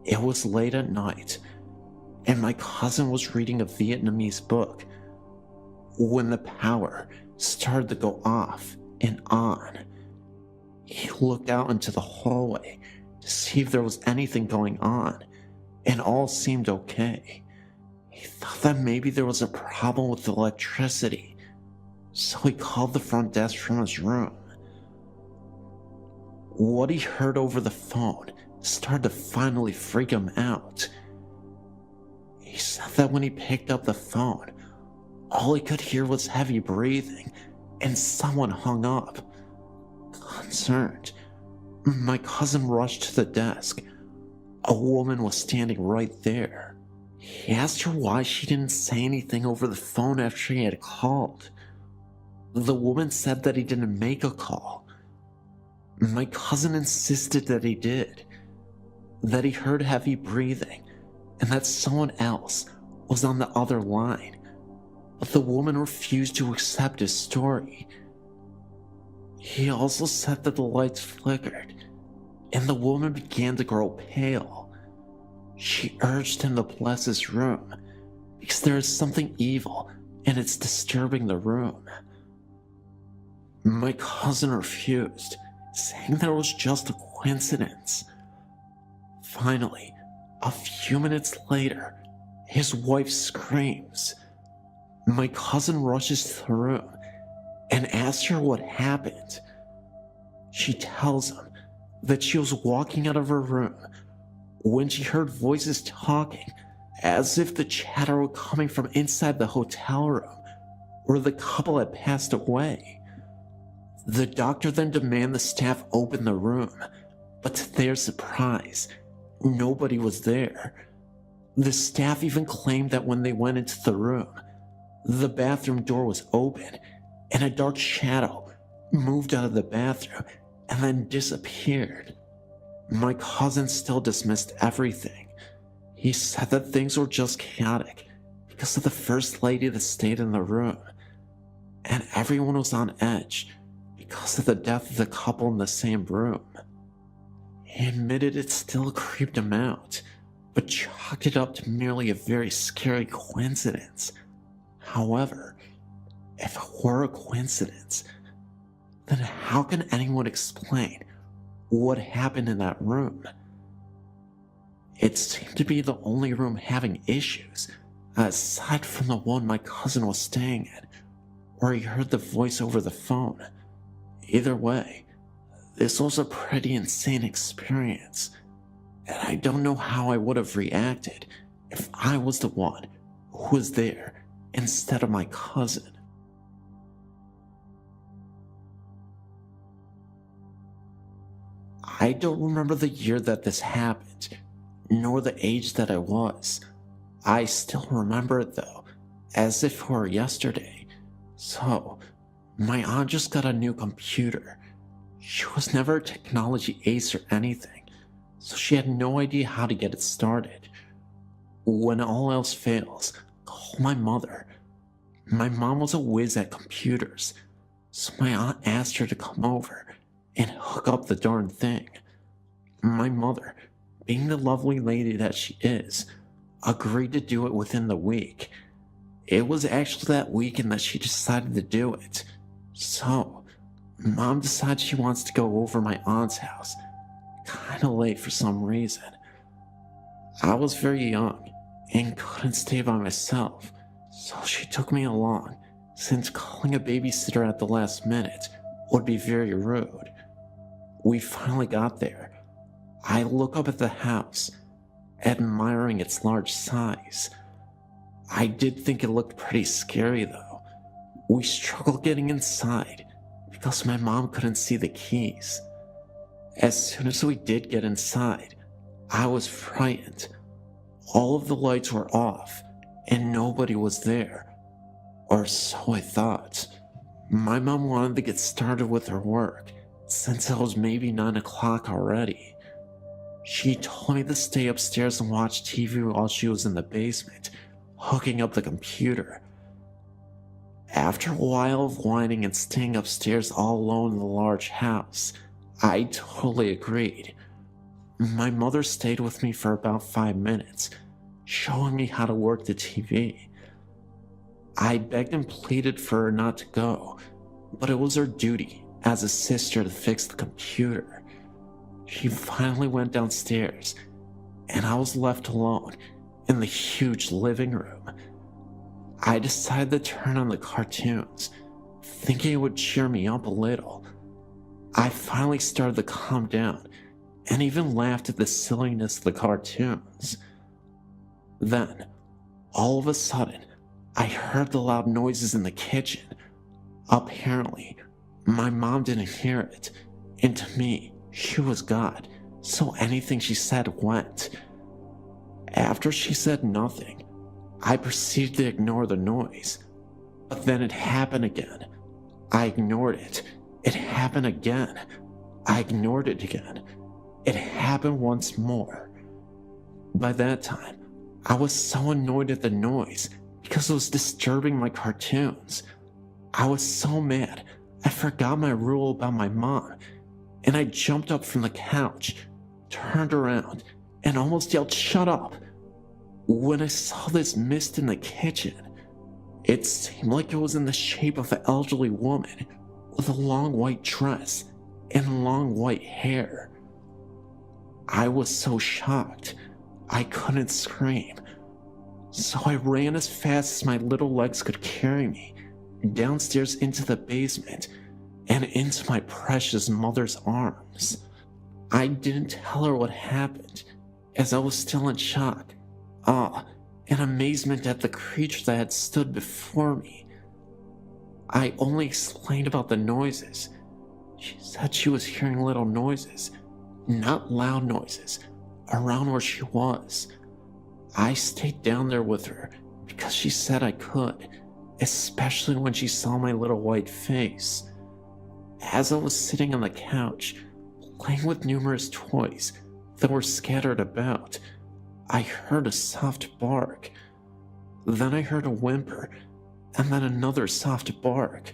It was late at night, and my cousin was reading a Vietnamese book when the power started to go off and on. He looked out into the hallway to see if there was anything going on, and all seemed okay. He thought that maybe there was a problem with the electricity, so he called the front desk from his room. What he heard over the phone started to finally freak him out. He said that when he picked up the phone, all he could hear was heavy breathing, and someone hung up. Concerned, my cousin rushed to the desk. A woman was standing right there. He asked her why she didn't say anything over the phone after he had called. The woman said that he didn't make a call. My cousin insisted that he did, that he heard heavy breathing, and that someone else was on the other line, but the woman refused to accept his story. He also said that the lights flickered, and the woman began to grow pale. She urged him to bless his room, because there is something evil and it's disturbing the room. My cousin refused, saying that it was just a coincidence. Finally, a few minutes later, his wife screams. My cousin rushes to the room and asks her what happened. She tells him that she was walking out of her room when she heard voices talking, as if the chatter were coming from inside the hotel room where the couple had passed away. The doctor then demanded the staff open the room, but to their surprise, nobody was there. The staff even claimed that when they went into the room, the bathroom door was open and a dark shadow moved out of the bathroom and then disappeared. My cousin still dismissed everything. He said that things were just chaotic because of the first lady that stayed in the room, and everyone was on edge because of the death of the couple in the same room. He admitted it still creeped him out, but chalked it up to merely a very scary coincidence. However, if it were a coincidence, then how can anyone explain what happened in that room? It seemed to be the only room having issues, aside from the one my cousin was staying in, where he heard the voice over the phone. Either way, this was a pretty insane experience, and I don't know how I would have reacted if I was the one who was there instead of my cousin. I don't remember the year that this happened, nor the age that I was. I still remember it though, as if it were yesterday. So, my aunt just got a new computer. She was never a technology ace or anything, so she had no idea how to get it started. When all else fails, call my mother. My mom was a whiz at computers, so my aunt asked her to come over and hook up the darn thing. My mother, being the lovely lady that she is, agreed to do it within the week. It was actually that weekend that she decided to do it. So, Mom decides she wants to go over my aunt's house, kinda late for some reason. I was very young and couldn't stay by myself, so she took me along, since calling a babysitter at the last minute would be very rude. We finally got there. I look up at the house, admiring its large size. I did think it looked pretty scary though. We struggled getting inside because my mom couldn't see the keys. As soon as we did get inside, I was frightened. All of the lights were off and nobody was there, or so I thought. My mom wanted to get started with her work since it was maybe 9 o'clock already. She told me to stay upstairs and watch TV while she was in the basement, hooking up the computer. After a while of whining and staying upstairs all alone in the large house, I totally agreed. My mother stayed with me for about 5 minutes, showing me how to work the TV. I begged and pleaded for her not to go, but it was her duty as a sister to fix the computer. She finally went downstairs, and I was left alone in the huge living room. I decided to turn on the cartoons, thinking it would cheer me up a little. I finally started to calm down and even laughed at the silliness of the cartoons. Then, all of a sudden, I heard the loud noises in the kitchen. Apparently, my mom didn't hear it, and to me, she was God, so anything she said went. After she said nothing, I proceeded to ignore the noise, but then it happened again. I ignored it. It happened again. I ignored it again. It happened once more. By that time, I was so annoyed at the noise because it was disturbing my cartoons. I was so mad, I forgot my rule about my mom, and I jumped up from the couch, turned around, and almost yelled, "Shut up!" when I saw this mist in the kitchen. It seemed like it was in the shape of an elderly woman with a long white dress and long white hair. I was so shocked, I couldn't scream. So I ran as fast as my little legs could carry me, downstairs into the basement and into my precious mother's arms. I didn't tell her what happened, as I was still in shock, awe, and amazement at the creature that had stood before me. I only explained about the noises. She said she was hearing little noises, not loud noises, around where she was. I stayed down there with her because she said I could, especially when she saw my little white face. As I was sitting on the couch, playing with numerous toys that were scattered about, I heard a soft bark. Then I heard a whimper, and then another soft bark.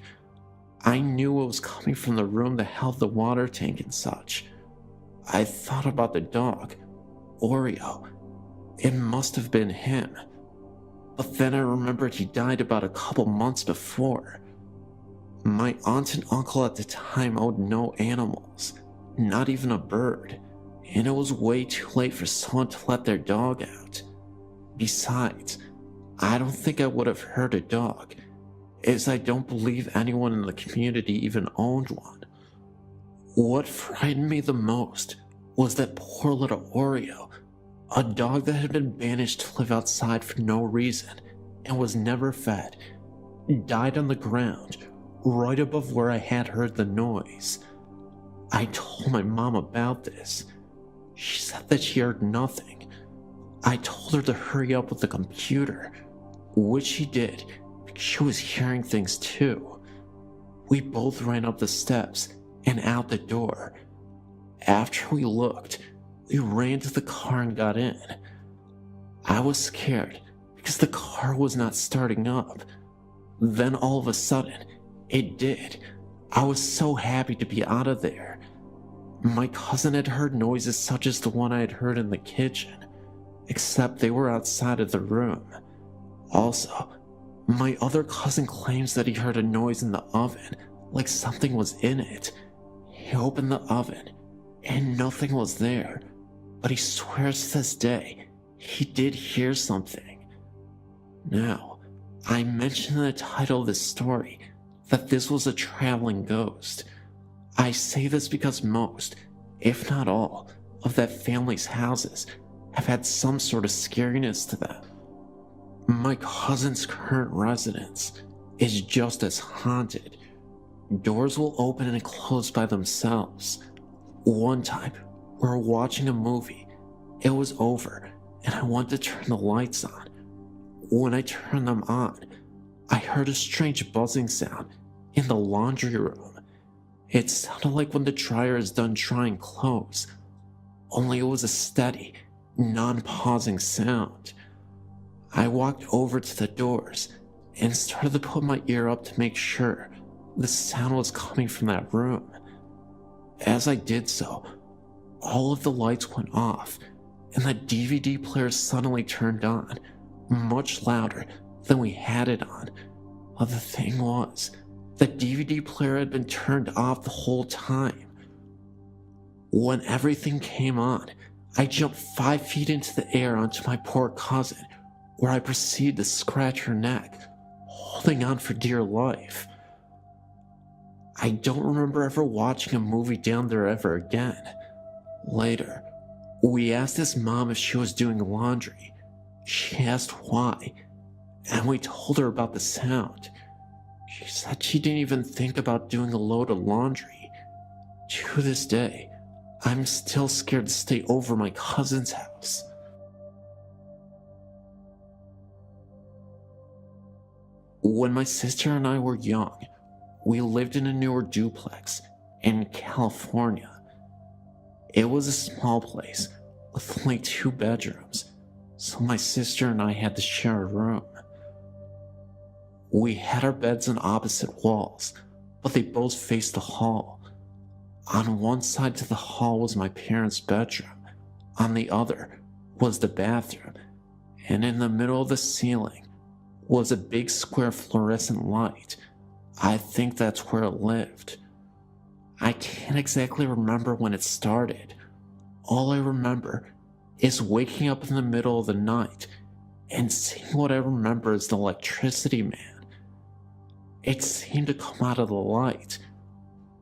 I knew it was coming from the room that held the water tank and such. I thought about the dog, Oreo. It must have been him. But then I remembered he died about a couple months before. My aunt and uncle at the time owned no animals, not even a bird, and it was way too late for someone to let their dog out. Besides, I don't think I would have hurt a dog, as I don't believe anyone in the community even owned one. What frightened me the most was that poor little Oreo, a dog that had been banished to live outside for no reason and was never fed, died on the ground right above where I had heard the noise. I told my mom about this. She said that she heard nothing. I told her to hurry up with the computer, which she did because she was hearing things too. We both ran up the steps and out the door. After we looked, we ran to the car and got in. I was scared because the car was not starting up. Then all of a sudden, it did. I was so happy to be out of there. My cousin had heard noises such as the one I had heard in the kitchen, except they were outside of the room. Also, my other cousin claims that he heard a noise in the oven, like something was in it. He opened the oven, and nothing was there, but he swears to this day he did hear something. Now, I mentioned in the title of this story that this was a traveling ghost. I say this because most, if not all, of that family's houses have had some sort of scariness to them. My cousin's current residence is just as haunted. Doors will open and close by themselves. One time, we were watching a movie. It was over, and I wanted to turn the lights on. When I turned them on, I heard a strange buzzing sound in the laundry room. It sounded like when the dryer is done drying clothes, only it was a steady, non-pausing sound. I walked over to the doors and started to put my ear up to make sure the sound was coming from that room. As I did so, all of the lights went off, and the DVD player suddenly turned on, much louder than we had it on. But the thing was, the DVD player had been turned off the whole time. When everything came on, I jumped 5 feet into the air onto my poor cousin, where I proceeded to scratch her neck, holding on for dear life. I don't remember ever watching a movie down there ever again. Later, we asked his mom if she was doing laundry. She asked why, and we told her about the sound. She said she didn't even think about doing a load of laundry. To this day, I'm still scared to stay over my cousin's house. When my sister and I were young, we lived in a newer duplex in California. It was a small place with only 2 bedrooms, so my sister and I had to share a room. We had our beds on opposite walls, but they both faced the hall. On one side to the hall was my parents' bedroom, on the other was the bathroom, and in the middle of the ceiling was a big square fluorescent light. I think that's where it lived. I can't exactly remember when it started. All I remember is waking up in the middle of the night and seeing what I remember as the electricity man. It seemed to come out of the light,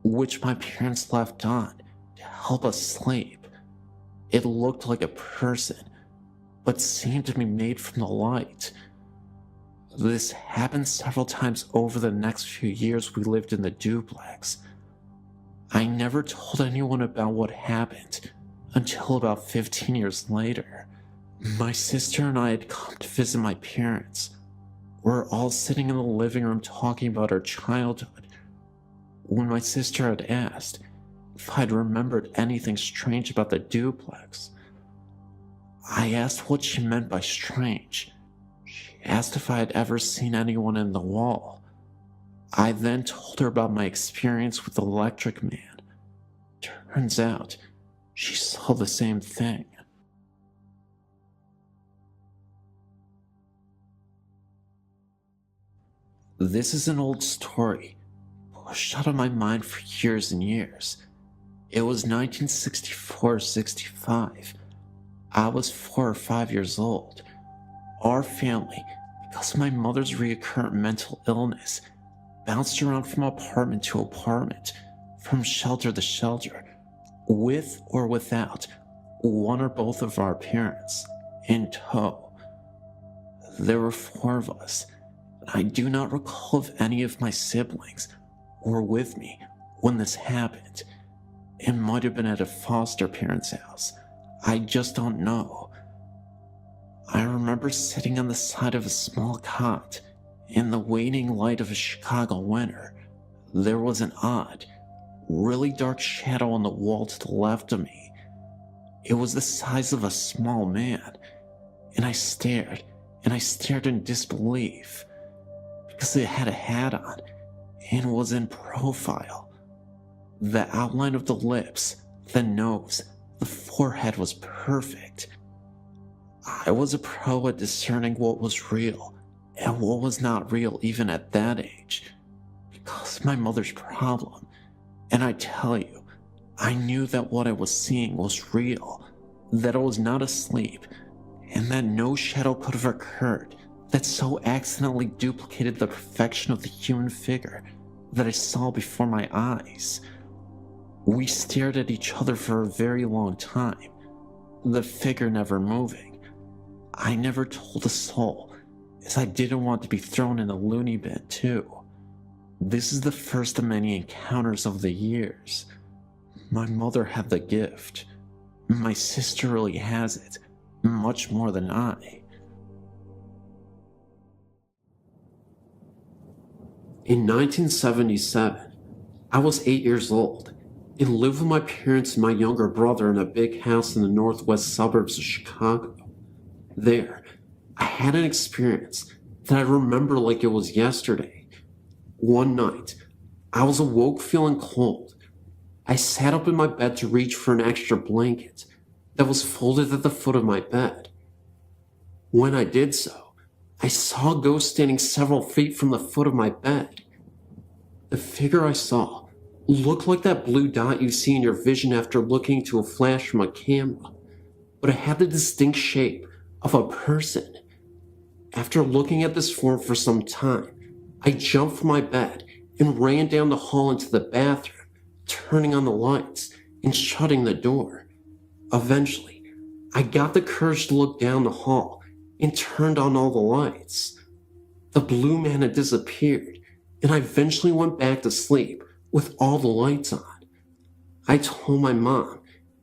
which my parents left on to help us sleep. It looked like a person, but seemed to be made from the light. This happened several times over the next few years we lived in the duplex. I never told anyone about what happened until about 15 years later. My sister and I had come to visit my parents. We're all sitting in the living room talking about our childhood when my sister had asked if I'd remembered anything strange about the duplex. I asked what she meant by strange. She asked if I had ever seen anyone in the wall. I then told her about my experience with the electric man. Turns out, she saw the same thing. This is an old story, pushed out of my mind for years and years. It was 1964-65. I was 4 or 5 years old. Our family, because of my mother's recurrent mental illness, bounced around from apartment to apartment, from shelter to shelter, with or without one or both of our parents in tow. There were 4 of us, and I do not recall if any of my siblings were with me when this happened. It might have been at a foster parent's house. I just don't know. I remember sitting on the side of a small cot in the waning light of a Chicago winter. There was an odd, really dark shadow on the wall to the left of me. It was the size of a small man, and I stared in disbelief, because it had a hat on and was in profile. The outline of the lips, the nose, the forehead was perfect. I was a pro at discerning what was real and what was not real even at that age, because of my mother's problem. And I tell you, I knew that what I was seeing was real, that I was not asleep, and that no shadow could have occurred that so accidentally duplicated the perfection of the human figure that I saw before my eyes. We stared at each other for a very long time, the figure never moving. I never told a soul, as I didn't want to be thrown in a loony bin too. This is the first of many encounters over the years. My mother had the gift. My sister really has it, much more than I. In 1977, I was 8 years old and lived with my parents and my younger brother in a big house in the northwest suburbs of Chicago. There, I had an experience that I remember like it was yesterday. One night, I was awoke feeling cold. I sat up in my bed to reach for an extra blanket that was folded at the foot of my bed. When I did so, I saw a ghost standing several feet from the foot of my bed. The figure I saw looked like that blue dot you see in your vision after looking to a flash from a camera, but it had the distinct shape of a person. After looking at this form for some time, I jumped from my bed and ran down the hall into the bathroom, turning on the lights and shutting the door. Eventually, I got the courage to look down the hall and turned on all the lights. The blue man had disappeared, and I eventually went back to sleep with all the lights on. I told my mom,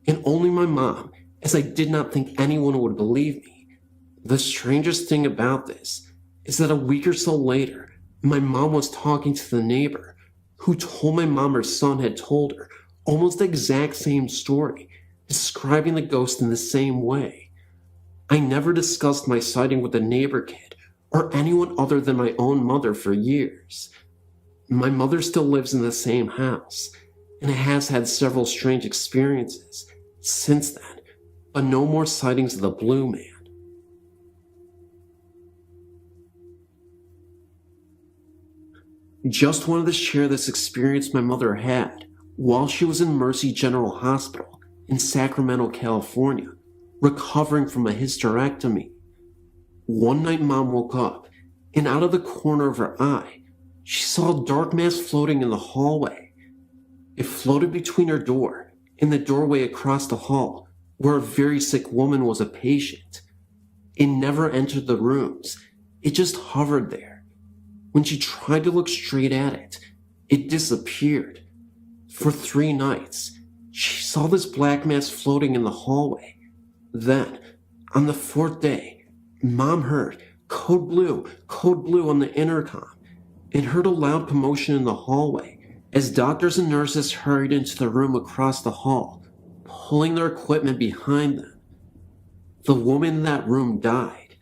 and only my mom, as I did not think anyone would believe me. The strangest thing about this is that a week or so later, my mom was talking to the neighbor, who told my mom her son had told her almost the exact same story, describing the ghost in the same way. I never discussed my sighting with the neighbor kid or anyone other than my own mother for years. My mother still lives in the same house, and has had several strange experiences since then, but no more sightings of the blue man. Just wanted to share this experience my mother had while she was in Mercy General Hospital in Sacramento, California, recovering from a hysterectomy. One night Mom woke up, and out of the corner of her eye, she saw a dark mass floating in the hallway. It floated between her door and the doorway across the hall, where a very sick woman was a patient. It never entered the rooms, it just hovered there. When she tried to look straight at it, it disappeared. For 3 nights, she saw this black mass floating in the hallway. Then, on the 4th day, Mom heard code blue on the intercom, and heard a loud commotion in the hallway as doctors and nurses hurried into the room across the hall, pulling their equipment behind them. The woman in that room died.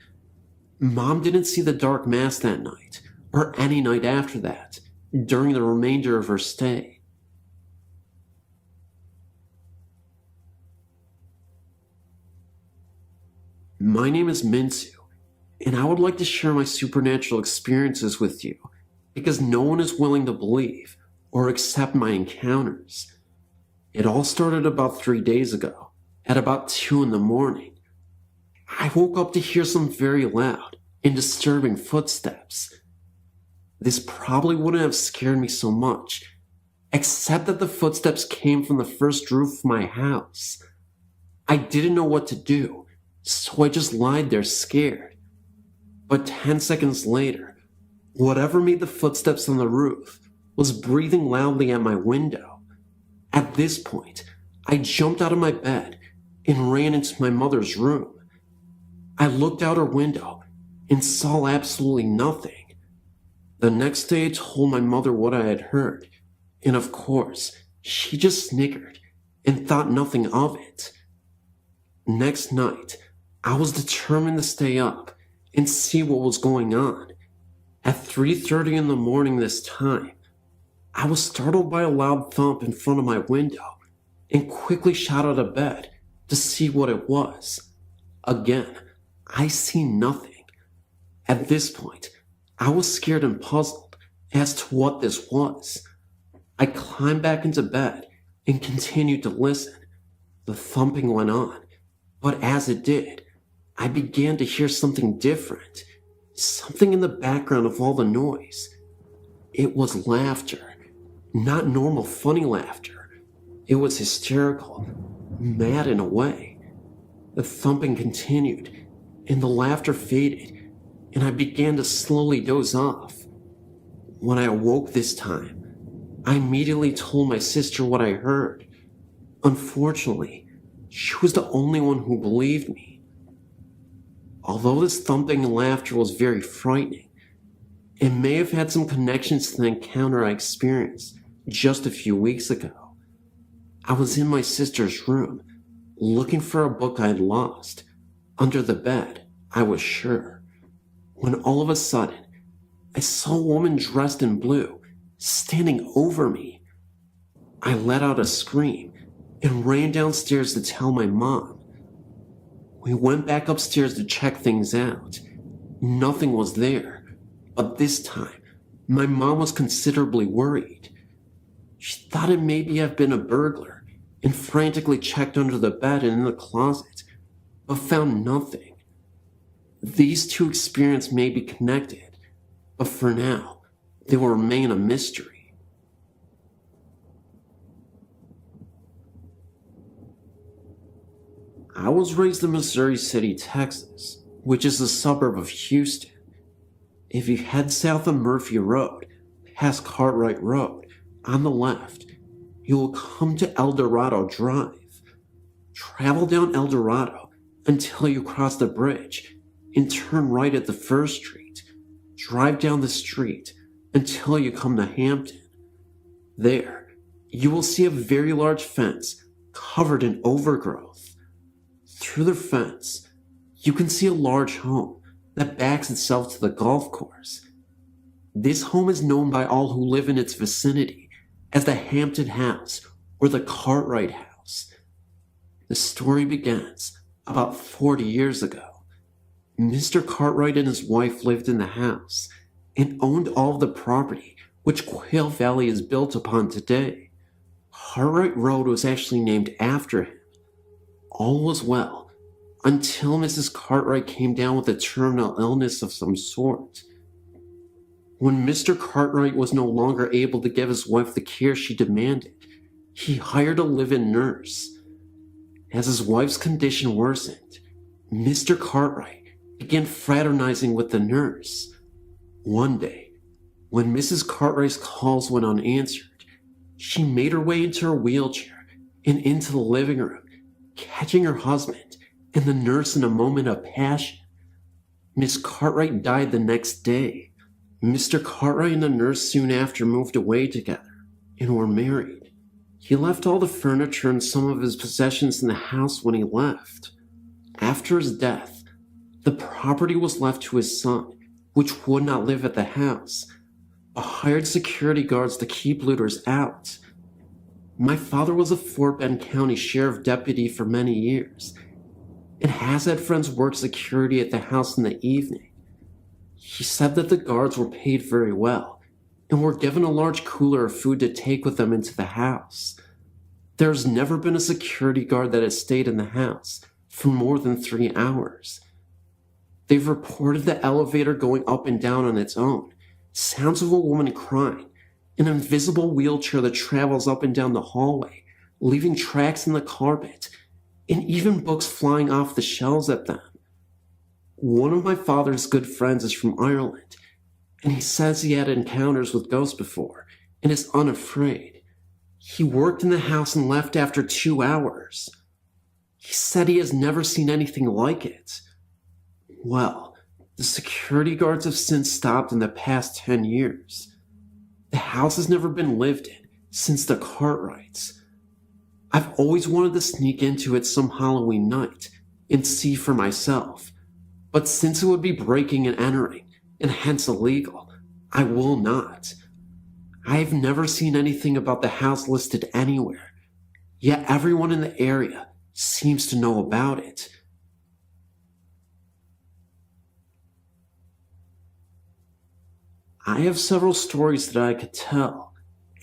Mom didn't see the dark mass that night, or any night after that, during the remainder of her stay. My name is Minsu, and I would like to share my supernatural experiences with you, because no one is willing to believe or accept my encounters. It all started about 3 days ago, at about 2 in the morning. I woke up to hear some very loud and disturbing footsteps. This probably wouldn't have scared me so much, except that the footsteps came from the first roof of my house. I didn't know what to do, so I just lied there scared. But 10 seconds later, whatever made the footsteps on the roof was breathing loudly at my window. At this point, I jumped out of my bed and ran into my mother's room. I looked out her window and saw absolutely nothing. The next day I told my mother what I had heard, and of course, she just snickered and thought nothing of it. Next night, I was determined to stay up and see what was going on. At 3:30 in the morning this time, I was startled by a loud thump in front of my window and quickly shot out of bed to see what it was. Again, I see nothing. At this point, I was scared and puzzled as to what this was. I climbed back into bed and continued to listen. The thumping went on, but as it did, I began to hear something different, something in the background of all the noise. It was laughter, not normal funny laughter. It was hysterical, mad in a way. The thumping continued, and the laughter faded, and I began to slowly doze off. When I awoke this time, I immediately told my sister what I heard. Unfortunately, she was the only one who believed me. Although this thumping and laughter was very frightening, it may have had some connections to the encounter I experienced just a few weeks ago. I was in my sister's room, looking for a book I had lost. Under the bed, I was sure. when all of a sudden, I saw a woman dressed in blue standing over me. I let out a scream and ran downstairs to tell my mom. We went back upstairs to check things out. Nothing was there, but this time, my mom was considerably worried. She thought it maybe have been a burglar and frantically checked under the bed and in the closet, but found nothing. These two experiences may be connected, but for now, they will remain a mystery. I was raised in Missouri City, Texas, which is a suburb of Houston. If you head south of Murphy Road, past Cartwright Road, on the left, you will come to El Dorado Drive. Travel down El Dorado until you cross the bridge and turn right at the first street. Drive down the street until you come to Hampton. There, you will see a very large fence covered in overgrowth. Through the fence, you can see a large home that backs itself to the golf course. This home is known by all who live in its vicinity as the Hampton House or the Cartwright House. The story begins about 40 years ago. Mr. Cartwright and his wife lived in the house and owned all of the property which Quail Valley is built upon today. Cartwright Road was actually named after him. All was well until Mrs. Cartwright came down with a terminal illness of some sort. When Mr. Cartwright was no longer able to give his wife the care she demanded, he hired a live-in nurse. As his wife's condition worsened, Mr. Cartwright began fraternizing with the nurse. One day, when Mrs. Cartwright's calls went unanswered, she made her way into her wheelchair and into the living room, catching her husband and the nurse in a moment of passion. Miss Cartwright died the next day. Mr. Cartwright and the nurse soon after moved away together and were married. He left all the furniture and some of his possessions in the house when he left. After his death, the property was left to his son, which would not live at the house, but hired security guards to keep looters out. My father was a Fort Bend County Sheriff deputy for many years, and has had friends work security at the house in the evening. He said that the guards were paid very well, and were given a large cooler of food to take with them into the house. There's never been a security guard that has stayed in the house for more than 3 hours. They've reported the elevator going up and down on its own, sounds of a woman crying, an invisible wheelchair that travels up and down the hallway, leaving tracks in the carpet, and even books flying off the shelves at them. One of my father's good friends is from Ireland, and he says he had encounters with ghosts before and is unafraid. He worked in the house and left after 2 hours. He said he has never seen anything like it. Well, the security guards have since stopped in the past 10 years. The house has never been lived in since the Cartwrights. I've always wanted to sneak into it some Halloween night and see for myself, but since it would be breaking and entering, and hence illegal, I will not. I have never seen anything about the house listed anywhere, yet everyone in the area seems to know about it. I have several stories that I could tell,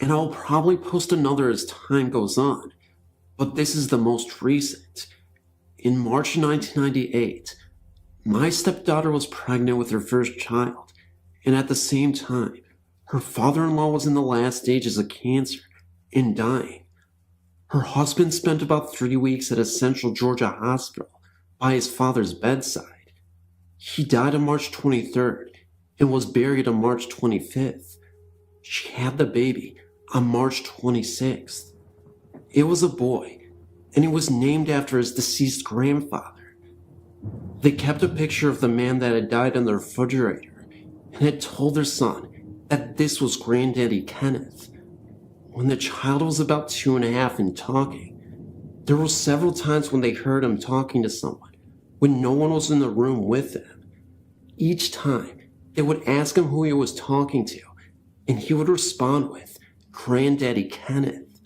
and I'll probably post another as time goes on, but this is the most recent. In March 1998, my stepdaughter was pregnant with her first child, and at the same time, her father-in-law was in the last stages of cancer and dying. Her husband spent about 3 weeks at a Central Georgia hospital by his father's bedside. He died on March 23rd and was buried on March 25th. She had the baby on March 26th. It was a boy, and he was named after his deceased grandfather. They kept a picture of the man that had died in the refrigerator and had told their son that this was Granddaddy Kenneth. When the child was about 2.5 and talking, there were several times when they heard him talking to someone when no one was in the room with him. Each time, they would ask him who he was talking to, and he would respond with, "Granddaddy Kenneth."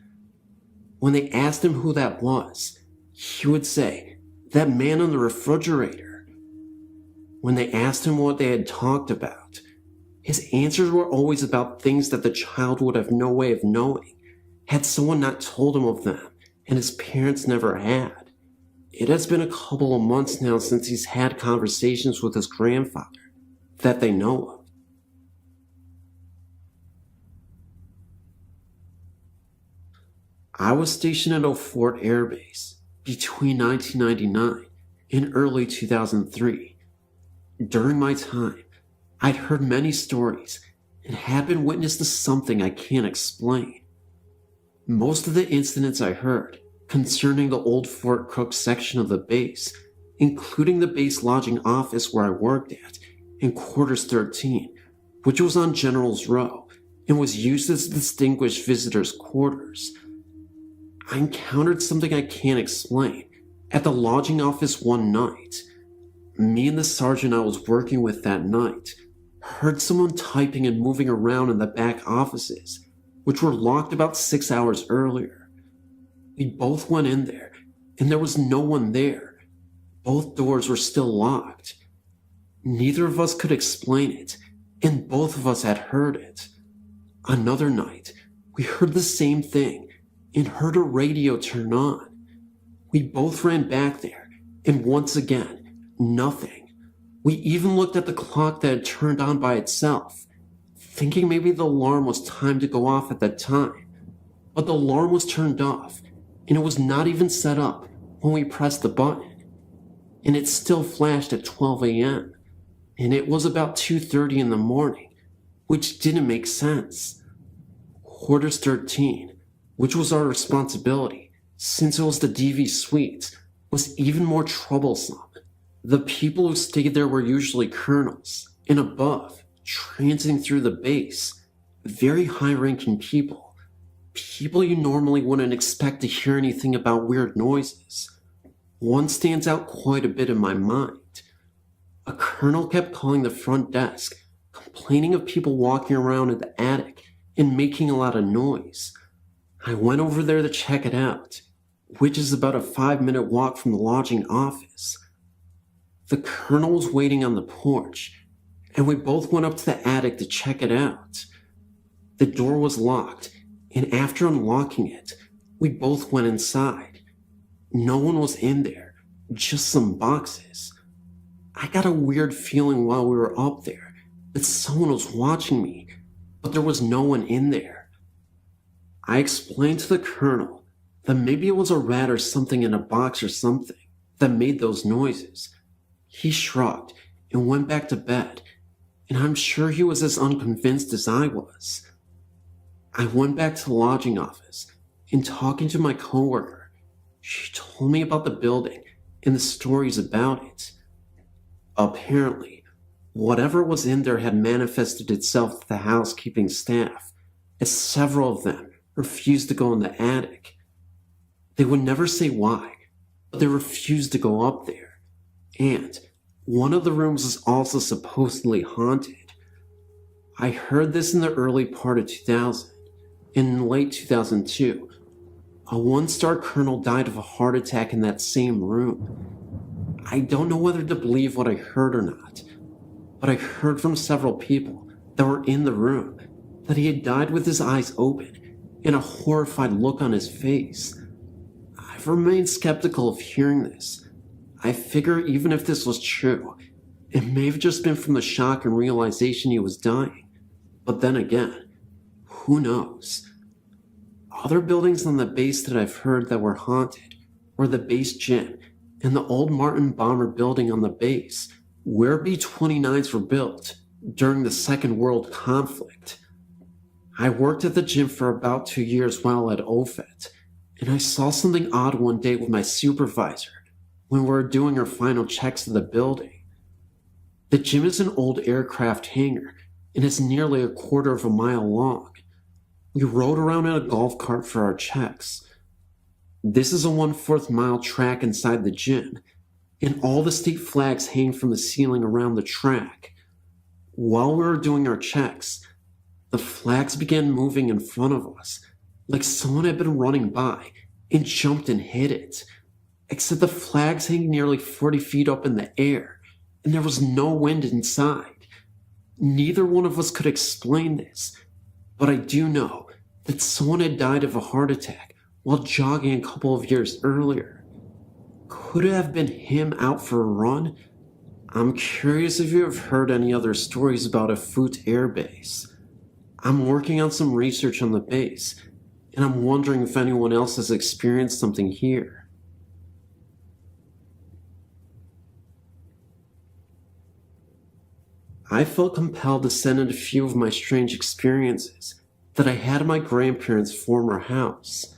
When they asked him who that was, he would say, "That man on the refrigerator." When they asked him what they had talked about, his answers were always about things that the child would have no way of knowing, had someone not told him of them, and his parents never had. It has been a couple of months now since he's had conversations with his grandfather that they know of. I was stationed at Fort Air Base between 1999 and early 2003. During my time, I'd heard many stories and had been witness to something I can't explain. Most of the incidents I heard concerning the old Fort Cook section of the base, including the base lodging office where I worked at, in Quarters 13, which was on General's Row and was used as distinguished visitors' quarters. I encountered something I can't explain at the lodging office one night. Me and the sergeant I was working with that night heard someone typing and moving around in the back offices, which were locked about 6 hours earlier. We both went in there, and there was no one there. Both doors were still locked. Neither of us could explain it, and both of us had heard it. Another night, we heard the same thing and heard a radio turn on. We both ran back there, and once again, nothing. We even looked at the clock that had turned on by itself, thinking maybe the alarm was timed to go off at that time. But the alarm was turned off, and it was not even set up when we pressed the button. And it still flashed at 12 a.m., and it was about 2:30 in the morning, which didn't make sense. Quarters 13, which was our responsibility, since it was the DV suite, was even more troublesome. The people who stayed there were usually colonels, and above, transiting through the base, very high-ranking people. People you normally wouldn't expect to hear anything about weird noises. One stands out quite a bit in my mind. A colonel kept calling the front desk, complaining of people walking around in the attic and making a lot of noise. I went over there to check it out, which is about a 5-minute walk from the lodging office. The colonel was waiting on the porch, and we both went up to the attic to check it out. The door was locked, and after unlocking it, we both went inside. No one was in there, just some boxes. I got a weird feeling while we were up there that someone was watching me, but there was no one in there. I explained to the colonel that maybe it was a rat or something in a box or something that made those noises. He shrugged and went back to bed, and I'm sure he was as unconvinced as I was. I went back to the lodging office, and talking to my coworker, she told me about the building and the stories about it. Apparently, whatever was in there had manifested itself to the housekeeping staff, as several of them refused to go in the attic. They would never say why, but they refused to go up there. And one of the rooms is also supposedly haunted. I heard this in the early part of 2000. In late 2002, a 1-star colonel died of a heart attack in that same room. I don't know whether to believe what I heard or not, but I heard from several people that were in the room that he had died with his eyes open and a horrified look on his face. I've remained skeptical of hearing this. I figure even if this was true, it may have just been from the shock and realization he was dying. But then again, who knows? Other buildings on the base that I've heard that were haunted were the base gym and the old Martin Bomber building on the base, where B-29s were built during the Second World Conflict. I worked at the gym for about 2 years while at OFET, and I saw something odd one day with my supervisor when we were doing our final checks of the building. The gym is an old aircraft hangar and is nearly 1/4 of a mile long. We rode around in a golf cart for our checks. This is a 1/4 mile track inside the gym, and all the state flags hang from the ceiling around the track. While we were doing our checks, the flags began moving in front of us, like someone had been running by and jumped and hit it. Except the flags hang nearly 40 feet up in the air, and there was no wind inside. Neither one of us could explain this, but I do know that someone had died of a heart attack while jogging a couple of years earlier. Could it have been him out for a run? I'm curious if you have heard any other stories about a Foot Air Base. I'm working on some research on the base, and I'm wondering if anyone else has experienced something here. I felt compelled to send in a few of my strange experiences that I had at my grandparents' former house.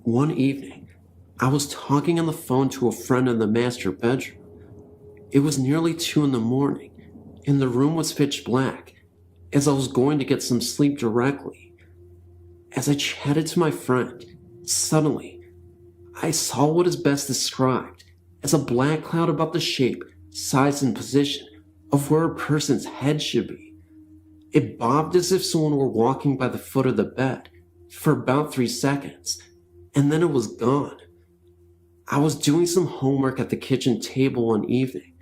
One evening, I was talking on the phone to a friend in the master bedroom. It was nearly 2 in the morning, and the room was pitch black, as I was going to get some sleep directly. As I chatted to my friend, suddenly, I saw what is best described as a black cloud about the shape, size, and position of where a person's head should be. It bobbed as if someone were walking by the foot of the bed for about 3 seconds, and then it was gone. I was doing some homework at the kitchen table one evening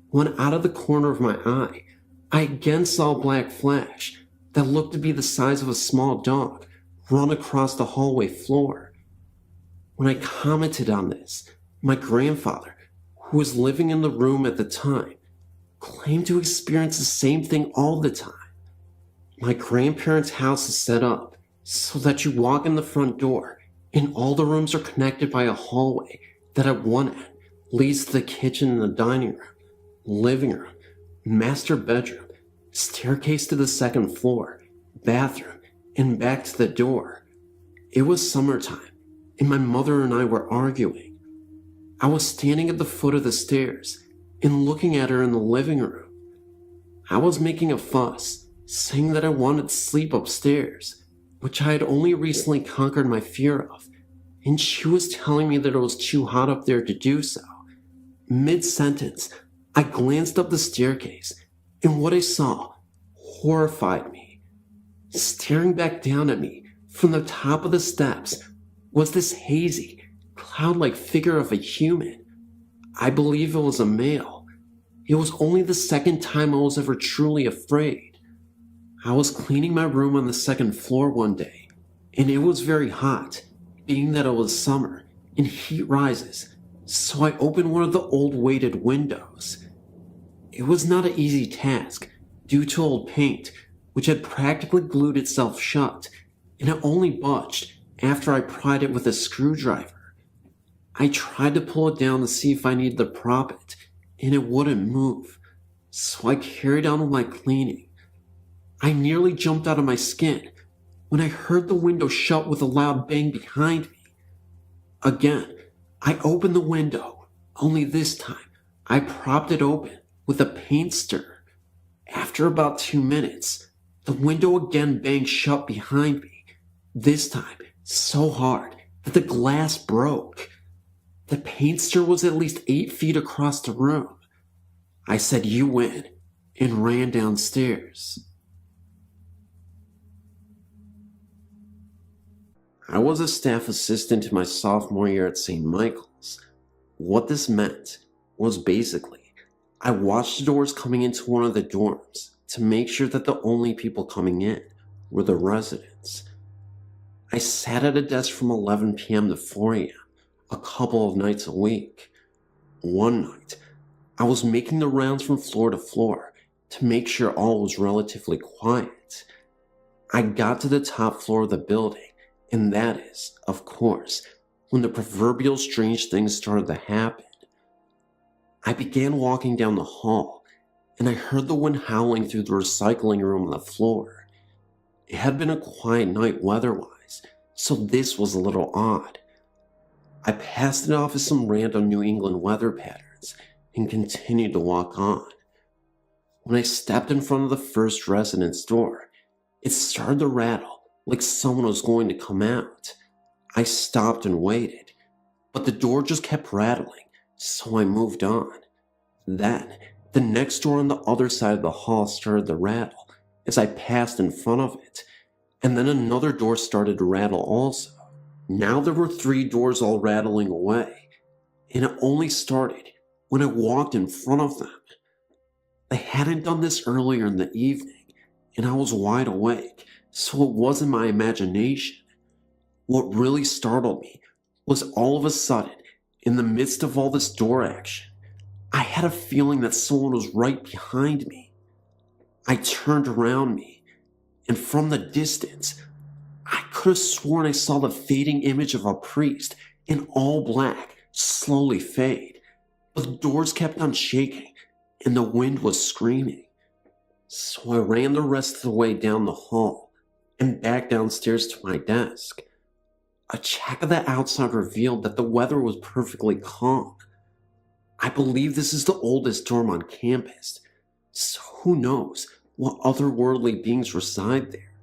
when out of the corner of my eye, I again saw a black flash that looked to be the size of a small dog run across the hallway floor. When I commented on this, my grandfather, who was living in the room at the time, claimed to experience the same thing all the time. My grandparents' house is set up so that you walk in the front door and all the rooms are connected by a hallway that at one end leads to the kitchen and the dining room, living room, master bedroom, staircase to the second floor, bathroom, and back to the door. It was summertime, and my mother and I were arguing. I was standing at the foot of the stairs and looking at her in the living room. I was making a fuss, saying that I wanted to sleep upstairs, which I had only recently conquered my fear of, and she was telling me that it was too hot up there to do so. Mid-sentence, I glanced up the staircase, and what I saw horrified me. Staring back down at me from the top of the steps was this hazy, cloud-like figure of a human. I believe it was a male. It was only the second time I was ever truly afraid. I was cleaning my room on the second floor one day, and it was very hot, being that it was summer and heat rises, so I opened one of the old weighted windows. It was not an easy task due to old paint, which had practically glued itself shut, and it only budged after I pried it with a screwdriver. I tried to pull it down to see if I needed to prop it, and it wouldn't move, so I carried on with my cleaning. I nearly jumped out of my skin when I heard the window shut with a loud bang behind me. Again, I opened the window, only this time I propped it open with a paint stirrer. After about 2 minutes, the window again banged shut behind me, this time so hard that the glass broke. The paint stirrer was at least 8 feet across the room. I said, "You win," and ran downstairs. I was a staff assistant in my sophomore year at St. Michael's. What this meant was basically, I watched the doors coming into one of the dorms to make sure that the only people coming in were the residents. I sat at a desk from 11 p.m. to 4 a.m. a couple of nights a week. One night, I was making the rounds from floor to floor to make sure all was relatively quiet. I got to the top floor of the building, and that is, of course, when the proverbial strange things started to happen. I began walking down the hall, and I heard the wind howling through the recycling room on the floor. It had been a quiet night weather-wise, so this was a little odd. I passed it off as some random New England weather patterns and continued to walk on. When I stepped in front of the first resident's door, it started to rattle like someone was going to come out. I stopped and waited, but the door just kept rattling, so I moved on. Then, the next door on the other side of the hall started to rattle as I passed in front of it, and then another door started to rattle also. Now there were 3 doors all rattling away, and it only started when I walked in front of them. I hadn't done this earlier in the evening, and I was wide awake, so it wasn't my imagination. What really startled me was all of a sudden, in the midst of all this door action, I had a feeling that someone was right behind me. I turned around me, and from the distance, I could have sworn I saw the fading image of a priest in all black slowly fade, but the doors kept on shaking, and the wind was screaming. So I ran the rest of the way down the hall and back downstairs to my desk. A check of the outside revealed that the weather was perfectly calm. I believe this is the oldest dorm on campus, so who knows what otherworldly beings reside there.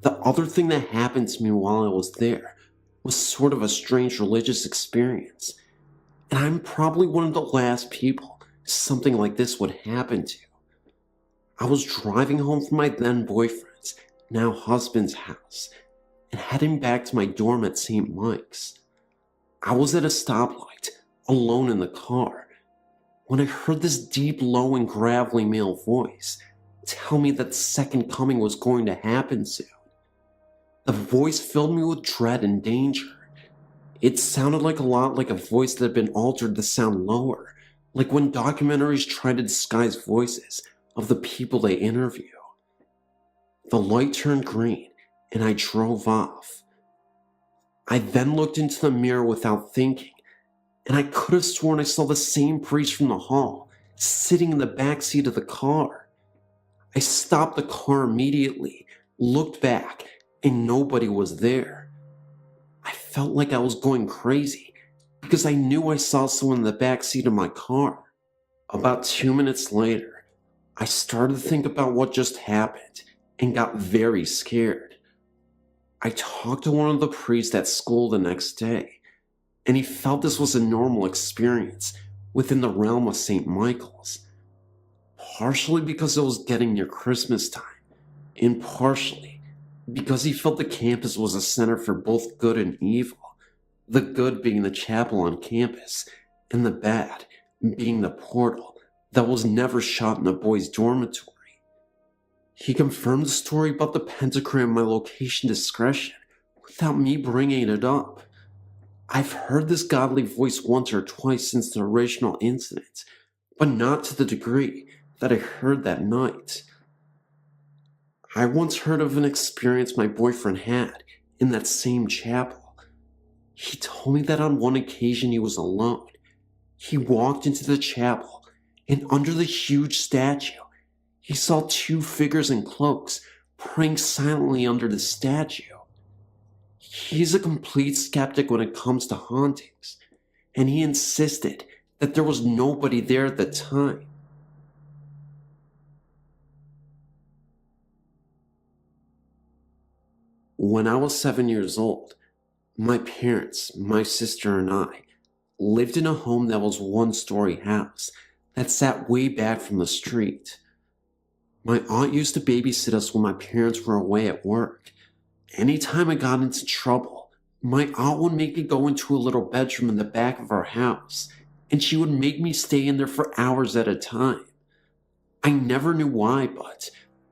The other thing that happened to me while I was there was sort of a strange religious experience, and I'm probably one of the last people something like this would happen to. I was driving home from my then boyfriend's, now husband's house, and heading back to my dorm at St. Mike's. I was at a stoplight, alone in the car, when I heard this deep, low, and gravelly male voice tell me that the second coming was going to happen soon. The voice filled me with dread and danger. It sounded like a lot like a voice that had been altered to sound lower, like when documentaries try to disguise voices of the people they interview. The light turned green, and I drove off. I then looked into the mirror without thinking, and I could have sworn I saw the same priest from the hall sitting in the back seat of the car. I stopped the car immediately, looked back, and nobody was there. I felt like I was going crazy because I knew I saw someone in the back seat of my car. About 2 minutes later, I started to think about what just happened and got very scared. I talked to one of the priests at school the next day, and he felt this was a normal experience within the realm of St. Michael's. Partially because it was getting near Christmas time, and partially because he felt the campus was a center for both good and evil, the good being the chapel on campus, and the bad being the portal that was never shut in the boys' dormitory. He confirmed the story about the pentagram and my location discretion without me bringing it up. I've heard this godly voice once or twice since the original incident, but not to the degree that I heard that night. I once heard of an experience my boyfriend had in that same chapel. He told me that on one occasion he was alone. He walked into the chapel, and under the huge statue, he saw 2 figures in cloaks praying silently under the statue. He's a complete skeptic when it comes to hauntings, and he insisted that there was nobody there at the time. When I was 7 years old, my parents, my sister, and I lived in a home that was 1-story house that sat way back from the street. My aunt used to babysit us when my parents were away at work. Anytime I got into trouble, my aunt would make me go into a little bedroom in the back of our house, and she would make me stay in there for hours at a time. I never knew why, but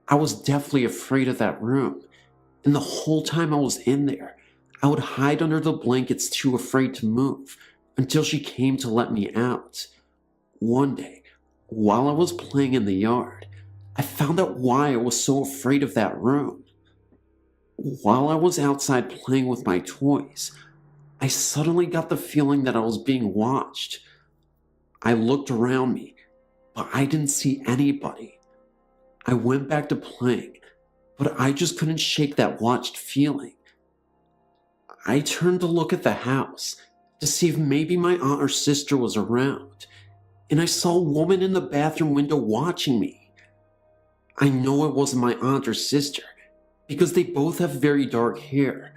I was deathly afraid of that room, and the whole time I was in there, I would hide under the blankets too afraid to move until she came to let me out. One day, while I was playing in the yard, I found out why I was so afraid of that room. While I was outside playing with my toys, I suddenly got the feeling that I was being watched. I looked around me, but I didn't see anybody. I went back to playing, but I just couldn't shake that watched feeling. I turned to look at the house to see if maybe my aunt or sister was around, and I saw a woman in the bathroom window watching me. I know it wasn't my aunt or sister because they both have very dark hair,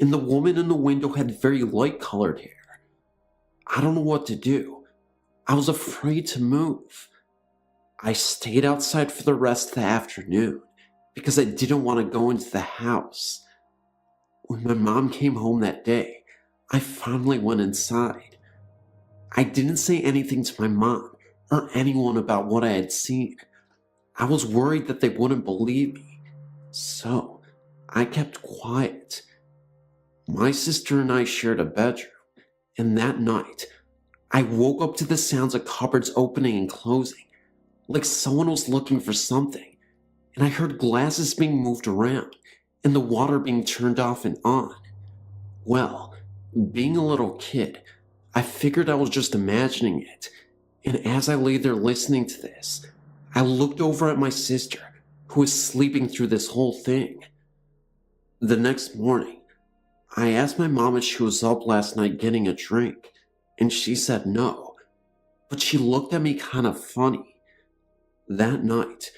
and the woman in the window had very light-colored hair. I don't know what to do. I was afraid to move. I stayed outside for the rest of the afternoon because I didn't want to go into the house. When my mom came home that day, I finally went inside. I didn't say anything to my mom or anyone about what I had seen. I was worried that they wouldn't believe me, so I kept quiet. My sister and I shared a bedroom, and that night, I woke up to the sounds of cupboards opening and closing, like someone was looking for something, and I heard glasses being moved around and the water being turned off and on. Well, being a little kid, I figured I was just imagining it, and as I lay there listening to this, I looked over at my sister, who was sleeping through this whole thing. The next morning, I asked my mom if she was up last night getting a drink, and she said no, but she looked at me kind of funny. That night,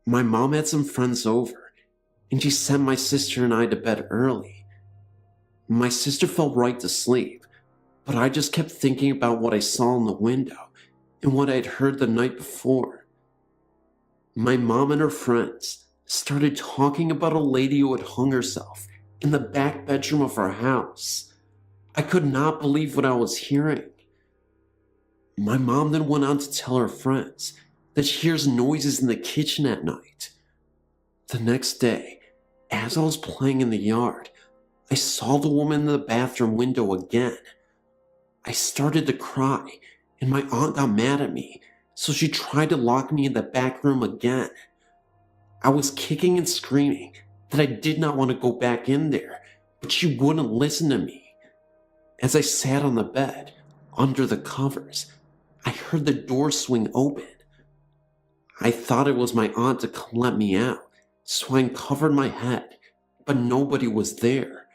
my mom had some friends over, and she sent my sister and I to bed early. My sister fell right to sleep, but I just kept thinking about what I saw in the window and what I had heard the night before. My mom and her friends started talking about a lady who had hung herself in the back bedroom of our house. I could not believe what I was hearing. My mom then went on to tell her friends that she hears noises in the kitchen at night. The next day, as I was playing in the yard, I saw the woman in the bathroom window again. I started to cry, and my aunt got mad at me, so she tried to lock me in the back room again. I was kicking and screaming that I did not want to go back in there, but she wouldn't listen to me. As I sat on the bed, under the covers, I heard the door swing open. I thought it was my aunt to come let me out, so I uncovered my head, but nobody was there.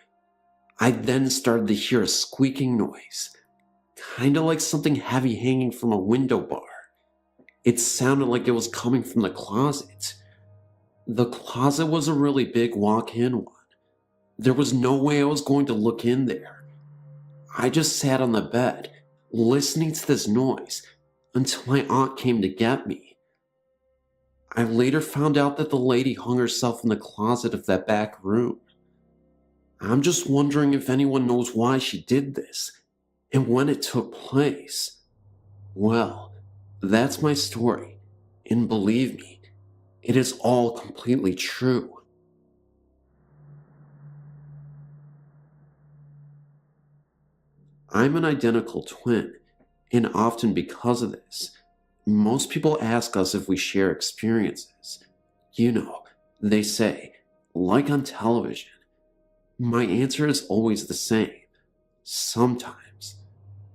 I then started to hear a squeaking noise, kinda like something heavy hanging from a window bar. It sounded like it was coming from the closet. The closet was a really big walk-in one. There was no way I was going to look in there. I just sat on the bed, listening to this noise, until my aunt came to get me. I later found out that the lady hung herself in the closet of that back room. I'm just wondering if anyone knows why she did this, and when it took place. Well, that's my story, and believe me, it is all completely true. I'm an identical twin, and often because of this, most people ask us if we share experiences. You know, they say, like on television. My answer is always the same. Sometimes.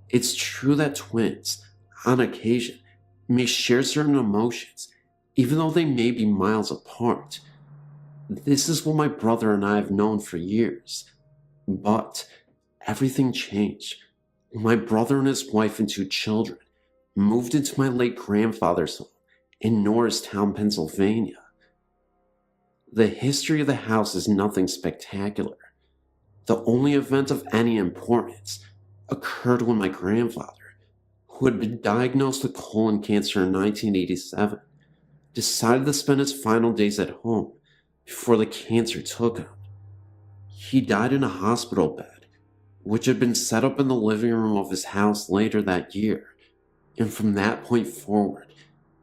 It's true that twins, on occasion, may share certain emotions, even though they may be miles apart. This is what my brother and I have known for years. But everything changed when my brother and his wife and 2 children moved into my late grandfather's home in Norristown, Pennsylvania. The history of the house is nothing spectacular. The only event of any importance occurred when my grandfather, who had been diagnosed with colon cancer in 1987, decided to spend his final days at home before the cancer took him. He died in a hospital bed, which had been set up in the living room of his house later that year, and from that point forward,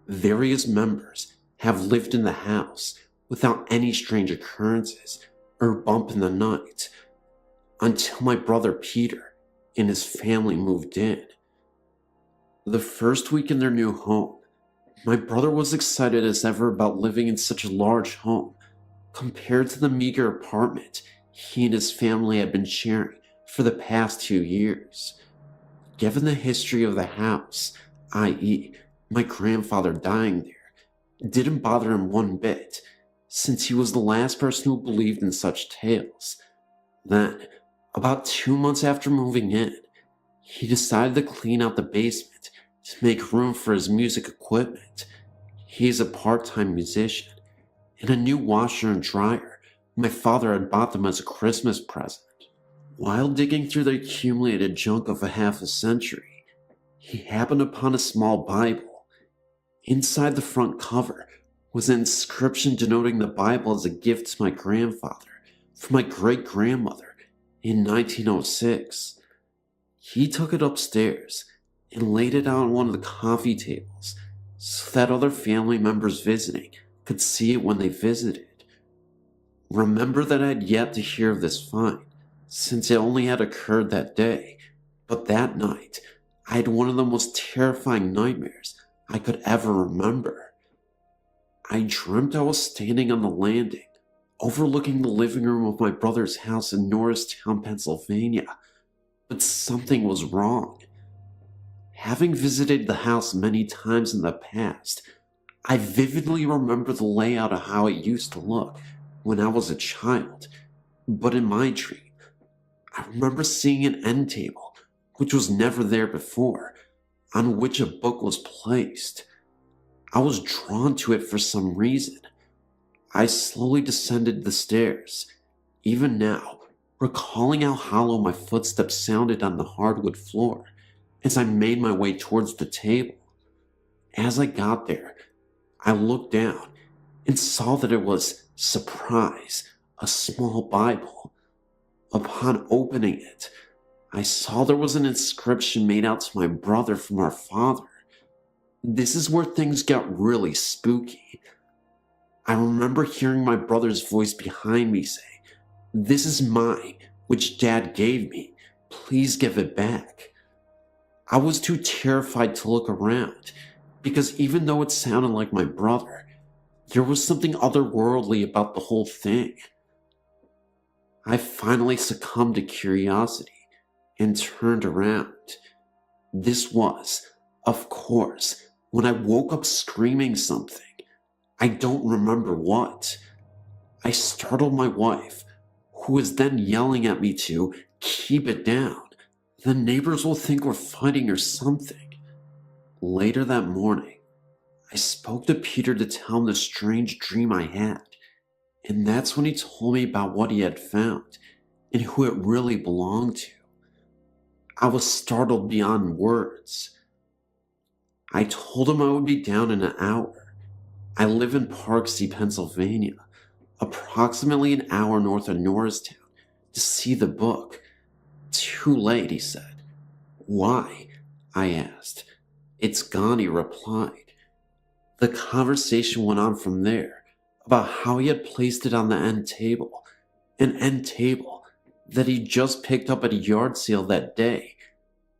various members have lived in the house without any strange occurrences or bump in the night, until my brother Peter and his family moved in. The first week in their new home, my brother was excited as ever about living in such a large home compared to the meager apartment he and his family had been sharing for the past 2 years. Given the history of the house, i.e., my grandfather dying there, didn't bother him one bit, since he was the last person who believed in such tales. Then, about 2 months after moving in, he decided to clean out the basement to make room for his music equipment. He is a part-time musician, and a new washer and dryer my father had bought them as a Christmas present. While digging through the accumulated junk of a half a century, he happened upon a small Bible. Inside the front cover was an inscription denoting the Bible as a gift to my grandfather from my great-grandmother in 1906. He took it upstairs and laid it out on one of the coffee tables so that other family members visiting could see it when they visited. Remember that I had yet to hear of this find, since it only had occurred that day, but that night I had one of the most terrifying nightmares I could ever remember. I dreamt I was standing on the landing, overlooking the living room of my brother's house in Norristown, Pennsylvania, but something was wrong. Having visited the house many times in the past, I vividly remember the layout of how it used to look when I was a child, but in my dream, I remember seeing an end table, which was never there before, on which a book was placed. I was drawn to it for some reason. I slowly descended the stairs, even now, recalling how hollow my footsteps sounded on the hardwood floor as I made my way towards the table. As I got there, I looked down and saw that it was, surprise, a small Bible. Upon opening it, I saw there was an inscription made out to my brother from our father. This is where things got really spooky. I remember hearing my brother's voice behind me say, "This is mine, which Dad gave me. Please give it back." I was too terrified to look around, because even though it sounded like my brother, there was something otherworldly about the whole thing. I finally succumbed to curiosity and turned around. This was, of course, when I woke up screaming something. I don't remember what. I startled my wife, who was then yelling at me to keep it down. The neighbors will think we're fighting or something. Later that morning, I spoke to Peter to tell him the strange dream I had, and that's when he told me about what he had found and who it really belonged to. I was startled beyond words. I told him I would be down in an hour. I live in Parksea, Pennsylvania, approximately an hour north of Norristown, to see the book. "Too late," he said. "Why?" I asked. "It's gone," he replied. The conversation went on from there about how he had placed it on the end table, an end table that he just picked up at a yard sale that day,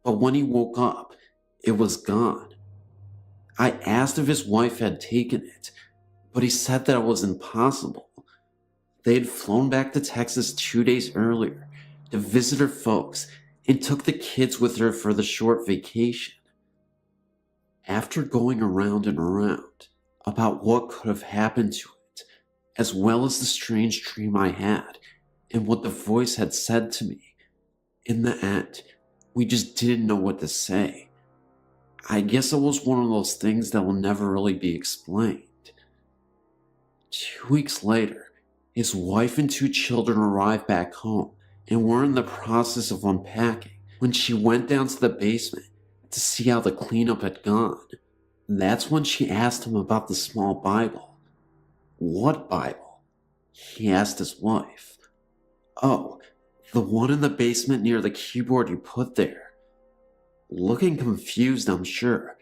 but when he woke up, it was gone. I asked if his wife had taken it, but he said that it was impossible. They had flown back to Texas 2 days earlier to visit her folks and took the kids with her for the short vacation. After going around and around about what could have happened to it, as well as the strange dream I had and what the voice had said to me, in the end, we just didn't know what to say. I guess it was one of those things that will never really be explained. 2 weeks later, his wife and 2 children arrived back home and were in the process of unpacking when she went down to the basement to see how the cleanup had gone. That's when she asked him about the small Bible. "What Bible?" he asked his wife. "Oh, the one in the basement near the keyboard you put there." Looking confused, I'm sure,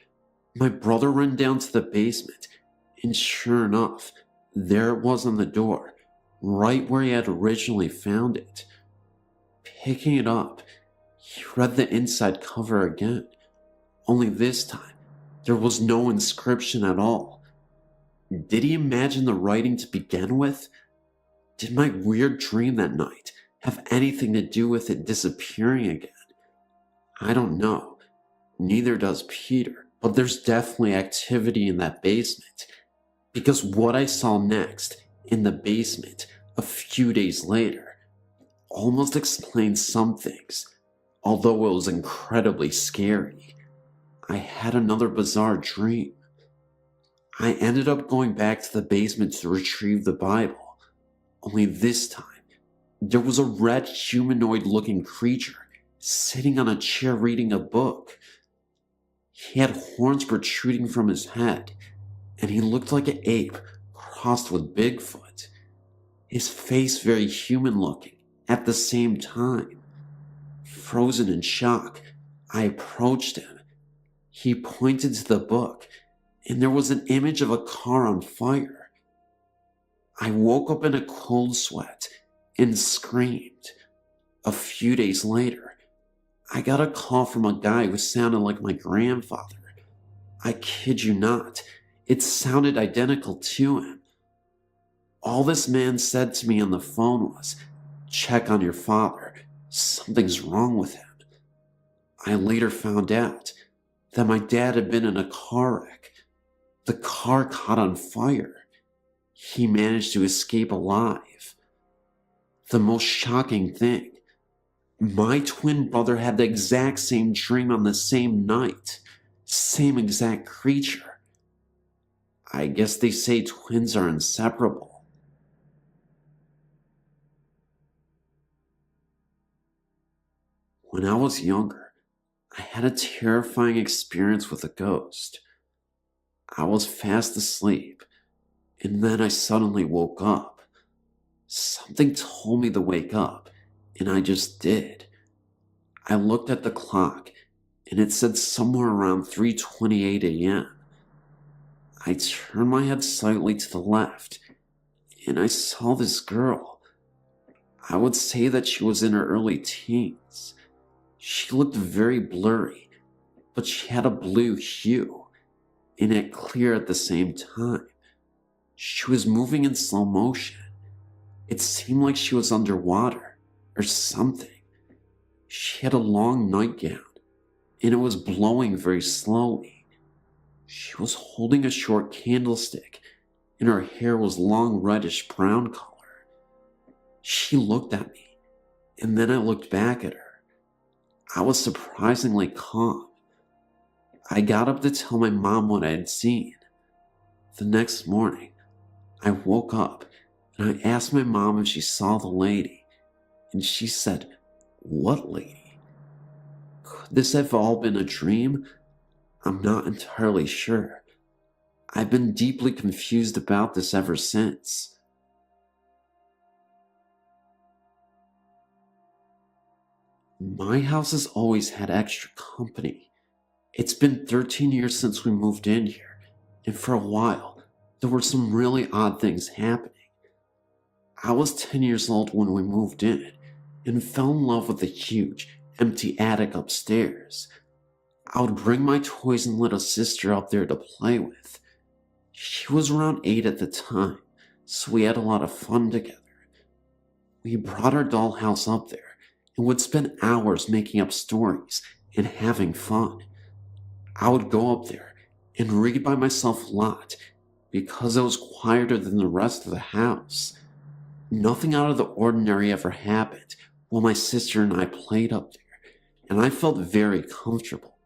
my brother ran down to the basement, and sure enough, there it was on the door, right where he had originally found it. Picking it up, he read the inside cover again, only this time, there was no inscription at all. Did he imagine the writing to begin with? Did my weird dream that night have anything to do with it disappearing again? I don't know. Neither does Peter, but there's definitely activity in that basement, because what I saw next in the basement a few days later almost explains some things, although it was incredibly scary. I had another bizarre dream. I ended up going back to the basement to retrieve the Bible, only this time there was a red humanoid looking creature sitting on a chair reading a book. He had horns protruding from his head, and he looked like an ape crossed with Bigfoot. His face very human looking at the same time. Frozen in shock, I approached him. He pointed to the book, and there was an image of a car on fire. I woke up in a cold sweat and screamed. A few days later, I got a call from a guy who sounded like my grandfather. I kid you not, it sounded identical to him. All this man said to me on the phone was, "Check on your father, something's wrong with him." I later found out that my dad had been in a car wreck. The car caught on fire. He managed to escape alive. The most shocking thing, my twin brother had the exact same dream on the same night, same exact creature. I guess they say twins are inseparable. When I was younger, I had a terrifying experience with a ghost. I was fast asleep, and then I suddenly woke up. Something told me to wake up, and I just did. I looked at the clock, and it said somewhere around 3:28 a.m. I turned my head slightly to the left, and I saw this girl. I would say that she was in her early teens. She looked very blurry, but she had a blue hue, and it clear at the same time. She was moving in slow motion. It seemed like she was underwater, or something. She had a long nightgown, and it was blowing very slowly. She was holding a short candlestick, and her hair was long reddish brown color. She looked at me, and then I looked back at her. I was surprisingly calm. I got up to tell my mom what I had seen. The next morning, I woke up and I asked my mom if she saw the lady, and she said, "What lady?" Could this have all been a dream? I'm not entirely sure. I've been deeply confused about this ever since. My house has always had extra company. It's been 13 years since we moved in here, and for a while, there were some really odd things happening. I was 10 years old when we moved in, and fell in love with the huge, empty attic upstairs. I would bring my toys and little sister up there to play with. She was around 8 at the time, so we had a lot of fun together. We brought our dollhouse up there and would spend hours making up stories and having fun. I would go up there and read by myself a lot because it was quieter than the rest of the house. Nothing out of the ordinary ever happened while my sister and I played up there, and I felt very comfortable.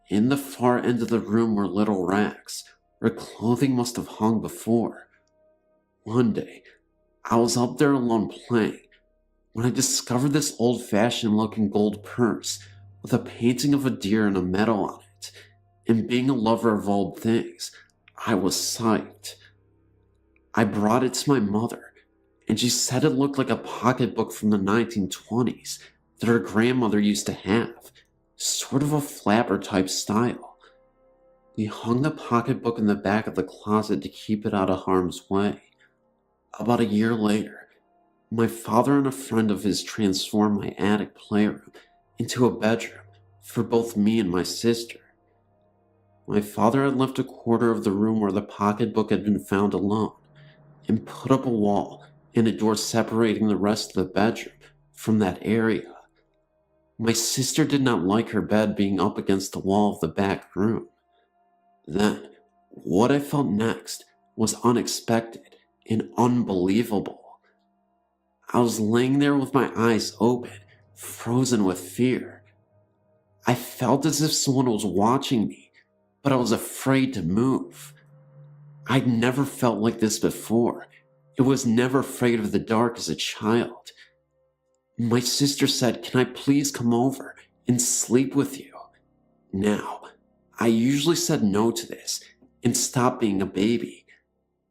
In the far end of the room were little racks where clothing must have hung before. One day, I was up there alone playing when I discovered this old-fashioned looking gold purse with a painting of a deer and a medal on it, and being a lover of old things, I was psyched. I brought it to my mother, and she said it looked like a pocketbook from the 1920s that her grandmother used to have, sort of a flapper type style. We hung the pocketbook in the back of the closet to keep it out of harm's way. About a year later, my father and a friend of his transformed my attic playroom into a bedroom for both me and my sister. My father had left a quarter of the room where the pocketbook had been found alone, and put up a wall and a door separating the rest of the bedroom from that area. My sister did not like her bed being up against the wall of the back room. Then, what I felt next was unexpected and unbelievable. I was laying there with my eyes open, frozen with fear. I felt as if someone was watching me, but I was afraid to move. I'd never felt like this before. I was never afraid of the dark as a child. My sister said, "Can I please come over and sleep with you?" Now, I usually said no to this and stopped being a baby,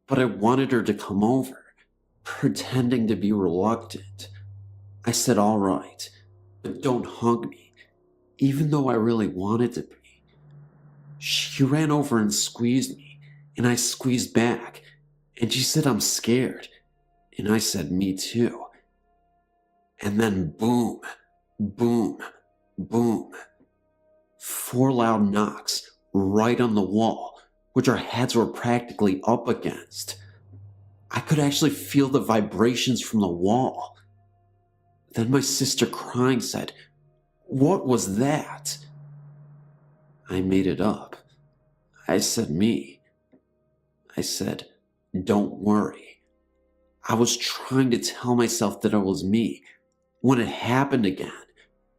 but I wanted her to come over, pretending to be reluctant. I said, all right, but don't hug me, even though I really wanted to be. She ran over and squeezed me, and I squeezed back, and she said, I'm scared, and I said, me too. And then boom, boom, boom. 4 loud knocks right on the wall, which our heads were practically up against. I could actually feel the vibrations from the wall. Then my sister, crying, said, what was that? I made it up. I said, me. I said, don't worry. I was trying to tell myself that it was me when it happened again.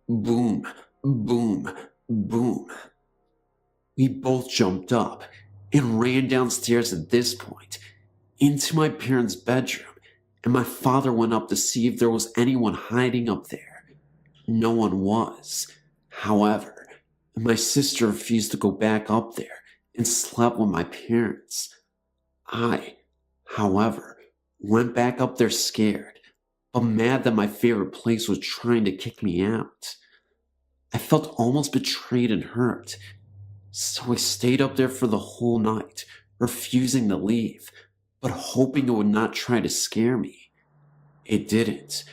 Boom, boom, boom. We both jumped up and ran downstairs at this point into my parents' bedroom, and my father went up to see if there was anyone hiding up there. No one was. However, my sister refused to go back up there and slept with my parents. I, however, went back up there scared, but mad that my favorite place was trying to kick me out. I felt almost betrayed and hurt, so I stayed up there for the whole night, refusing to leave, but hoping it would not try to scare me. It didn't.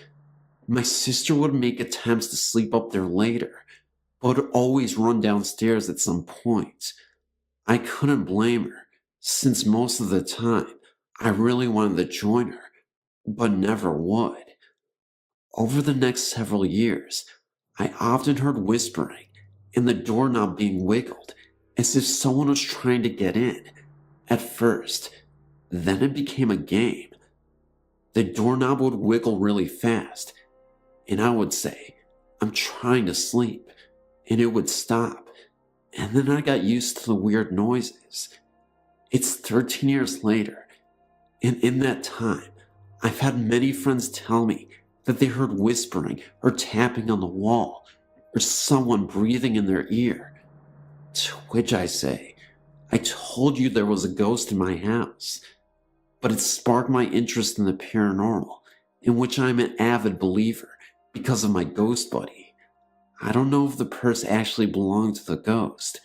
My sister would make attempts to sleep up there later, but would always run downstairs at some point. I couldn't blame her, since most of the time I really wanted to join her, but never would. Over the next several years, I often heard whispering and the doorknob being wiggled as if someone was trying to get in. At first, then it became a game. The doorknob would wiggle really fast, and I would say, I'm trying to sleep, and it would stop, and then I got used to the weird noises. It's 13 years later, and in that time, I've had many friends tell me that they heard whispering or tapping on the wall, or someone breathing in their ear. To which I say, I told you there was a ghost in my house. But it sparked my interest in the paranormal, in which I'm an avid believer because of my ghost buddy. I don't know if the purse actually belonged to the ghost,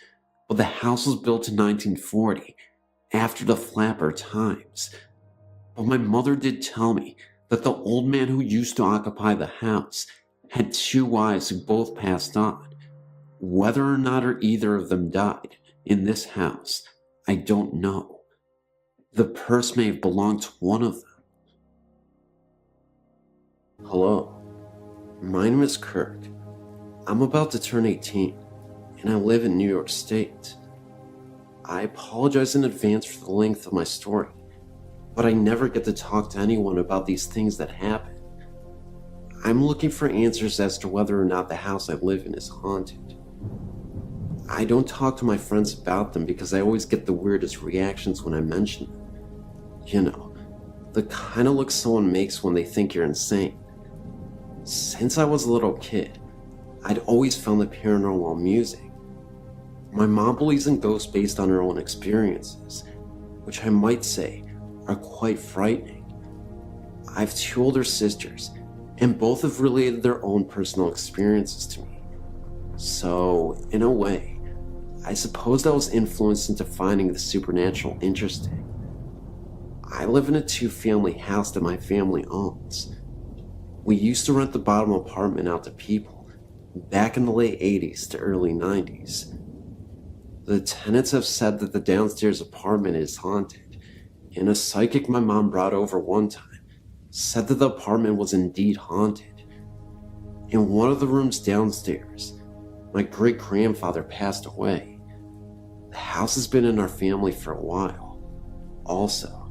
but the house was built in 1940, after the Flapper times. But my mother did tell me that the old man who used to occupy the house had 2 wives who both passed on. Whether or not either of them died in this house, I don't know. The purse may have belonged to one of them. Hello, my name is Kirk. I'm about to turn 18, and I live in New York State. I apologize in advance for the length of my story, but I never get to talk to anyone about these things that happen. I'm looking for answers as to whether or not the house I live in is haunted. I don't talk to my friends about them because I always get the weirdest reactions when I mention them. You know, the kind of look someone makes when they think you're insane. Since I was a little kid, I'd always found the paranormal amusing. My mom believes in ghosts based on her own experiences, which I might say are quite frightening. I have 2 older sisters, and both have related their own personal experiences to me. So, in a way, I suppose I was influenced into finding the supernatural interesting. I live in a 2-family house that my family owns. We used to rent the bottom apartment out to people back in the late 80s to early 90s. The tenants have said that the downstairs apartment is haunted, and a psychic my mom brought over one time said that the apartment was indeed haunted. In one of the rooms downstairs, my great-grandfather passed away. The house has been in our family for a while. Also,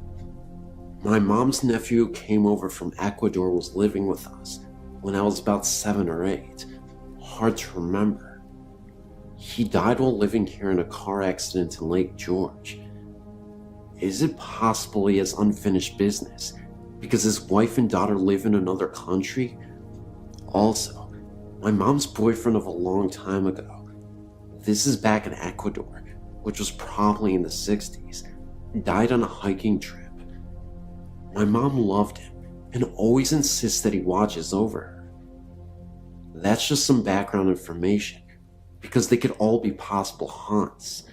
my mom's nephew who came over from Ecuador was living with us when I was about 7 or 8. Hard to remember. He died while living here in a car accident in Lake George. Is it possible he has unfinished business because his wife and daughter live in another country? Also, my mom's boyfriend of a long time ago. This is back in Ecuador, which was probably in the 60s, died on a hiking trip. My mom loved him and always insists that he watches over her. That's just some background information, because they could all be possible haunts.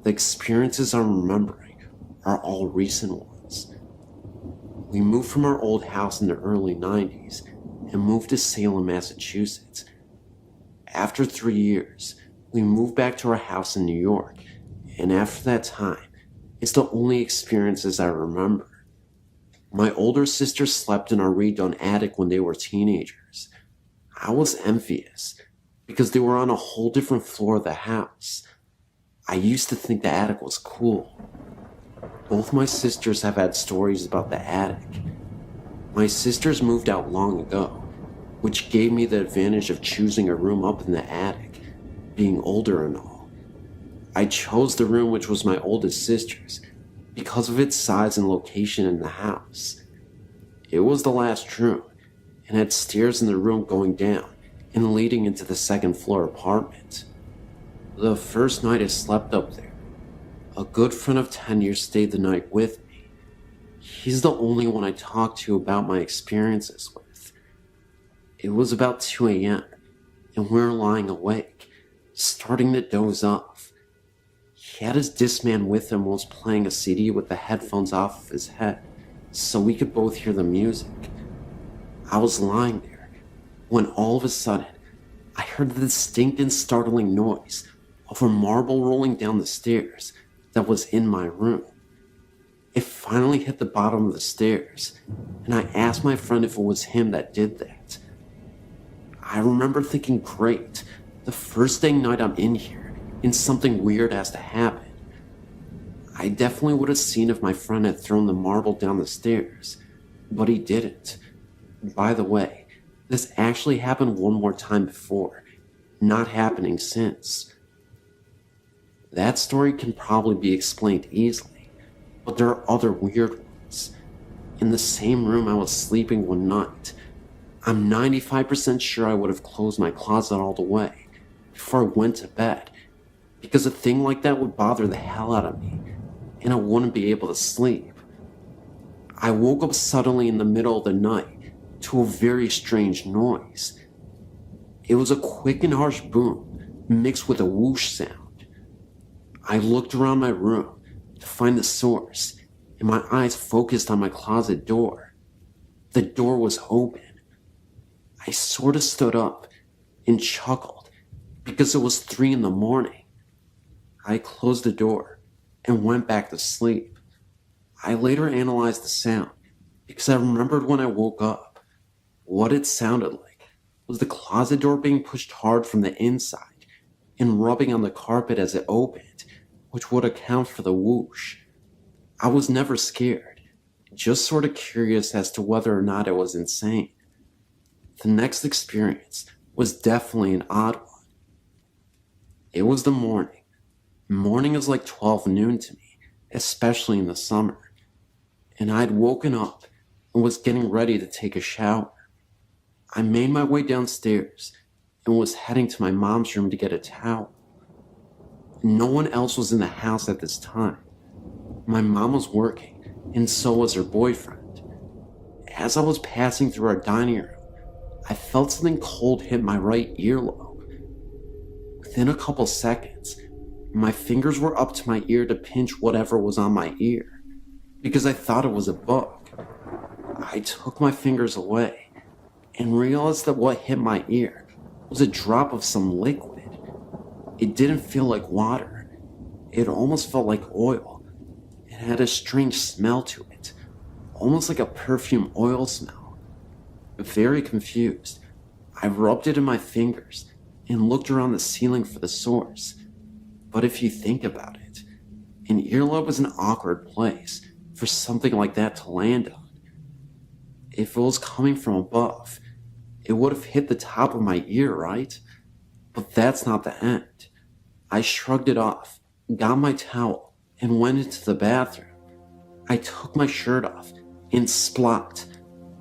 The experiences I'm remembering are all recent ones. We moved from our old house in the early 90s and moved to Salem, Massachusetts. After 3 years, we moved back to our house in New York, and after that time, it's the only experiences I remember. My older sister slept in our redone attic when they were teenagers. I was envious, because they were on a whole different floor of the house. I used to think the attic was cool. Both my sisters have had stories about the attic. My sisters moved out long ago, which gave me the advantage of choosing a room up in the attic, being older and all. I chose the room which was my oldest sister's because of its size and location in the house. It was the last room and had stairs in the room going down and leading into the second floor apartment. The first night I slept up there, a good friend of 10 years stayed the night with me. He's the only one I talked to about my experiences with. It was about 2 a.m. and we were lying awake, starting to doze off. He had his Discman with him and was playing a CD with the headphones off of his head, so we could both hear the music. I was lying there, when all of a sudden, I heard the distinct and startling noise of a marble rolling down the stairs that was in my room. It finally hit the bottom of the stairs, and I asked my friend if it was him that did that. I remember thinking, great, the first dang night I'm in here, and something weird has to happen. I definitely would have seen if my friend had thrown the marble down the stairs, but he didn't. By the way, this actually happened one more time before, not happening since. That story can probably be explained easily, but there are other weird ones. In the same room I was sleeping one night, I'm 95% sure I would have closed my closet all the way before I went to bed, because a thing like that would bother the hell out of me, and I wouldn't be able to sleep. I woke up suddenly in the middle of the night to a very strange noise. It was a quick and harsh boom mixed with a whoosh sound. I looked around my room to find the source, and my eyes focused on my closet door. The door was open. I sort of stood up and chuckled because it was 3 in the morning. I closed the door and went back to sleep. I later analyzed the sound because I remembered when I woke up, what it sounded like was the closet door being pushed hard from the inside and rubbing on the carpet as it opened, which would account for the whoosh. I was never scared, just sort of curious as to whether or not it was insane. The next experience was definitely an odd one. It was the morning. Morning is like 12 noon to me, especially in the summer, and I'd woken up and was getting ready to take a shower. I made my way downstairs and was heading to my mom's room to get a towel. No one else was in the house at this time. My mom was working, and so was her boyfriend. As I was passing through our dining room, I felt something cold hit my right earlobe. Within a couple seconds, my fingers were up to my ear to pinch whatever was on my ear, because I thought it was a bug. I took my fingers away and realized that what hit my ear was a drop of some liquid. It didn't feel like water. It almost felt like oil. It had a strange smell to it, almost like a perfume oil smell. Very confused, I rubbed it in my fingers and looked around the ceiling for the source. But if you think about it, an earlobe is an awkward place for something like that to land on. If it was coming from above, it would have hit the top of my ear, right? But that's not the end. I shrugged it off, got my towel, and went into the bathroom. I took my shirt off, and splot,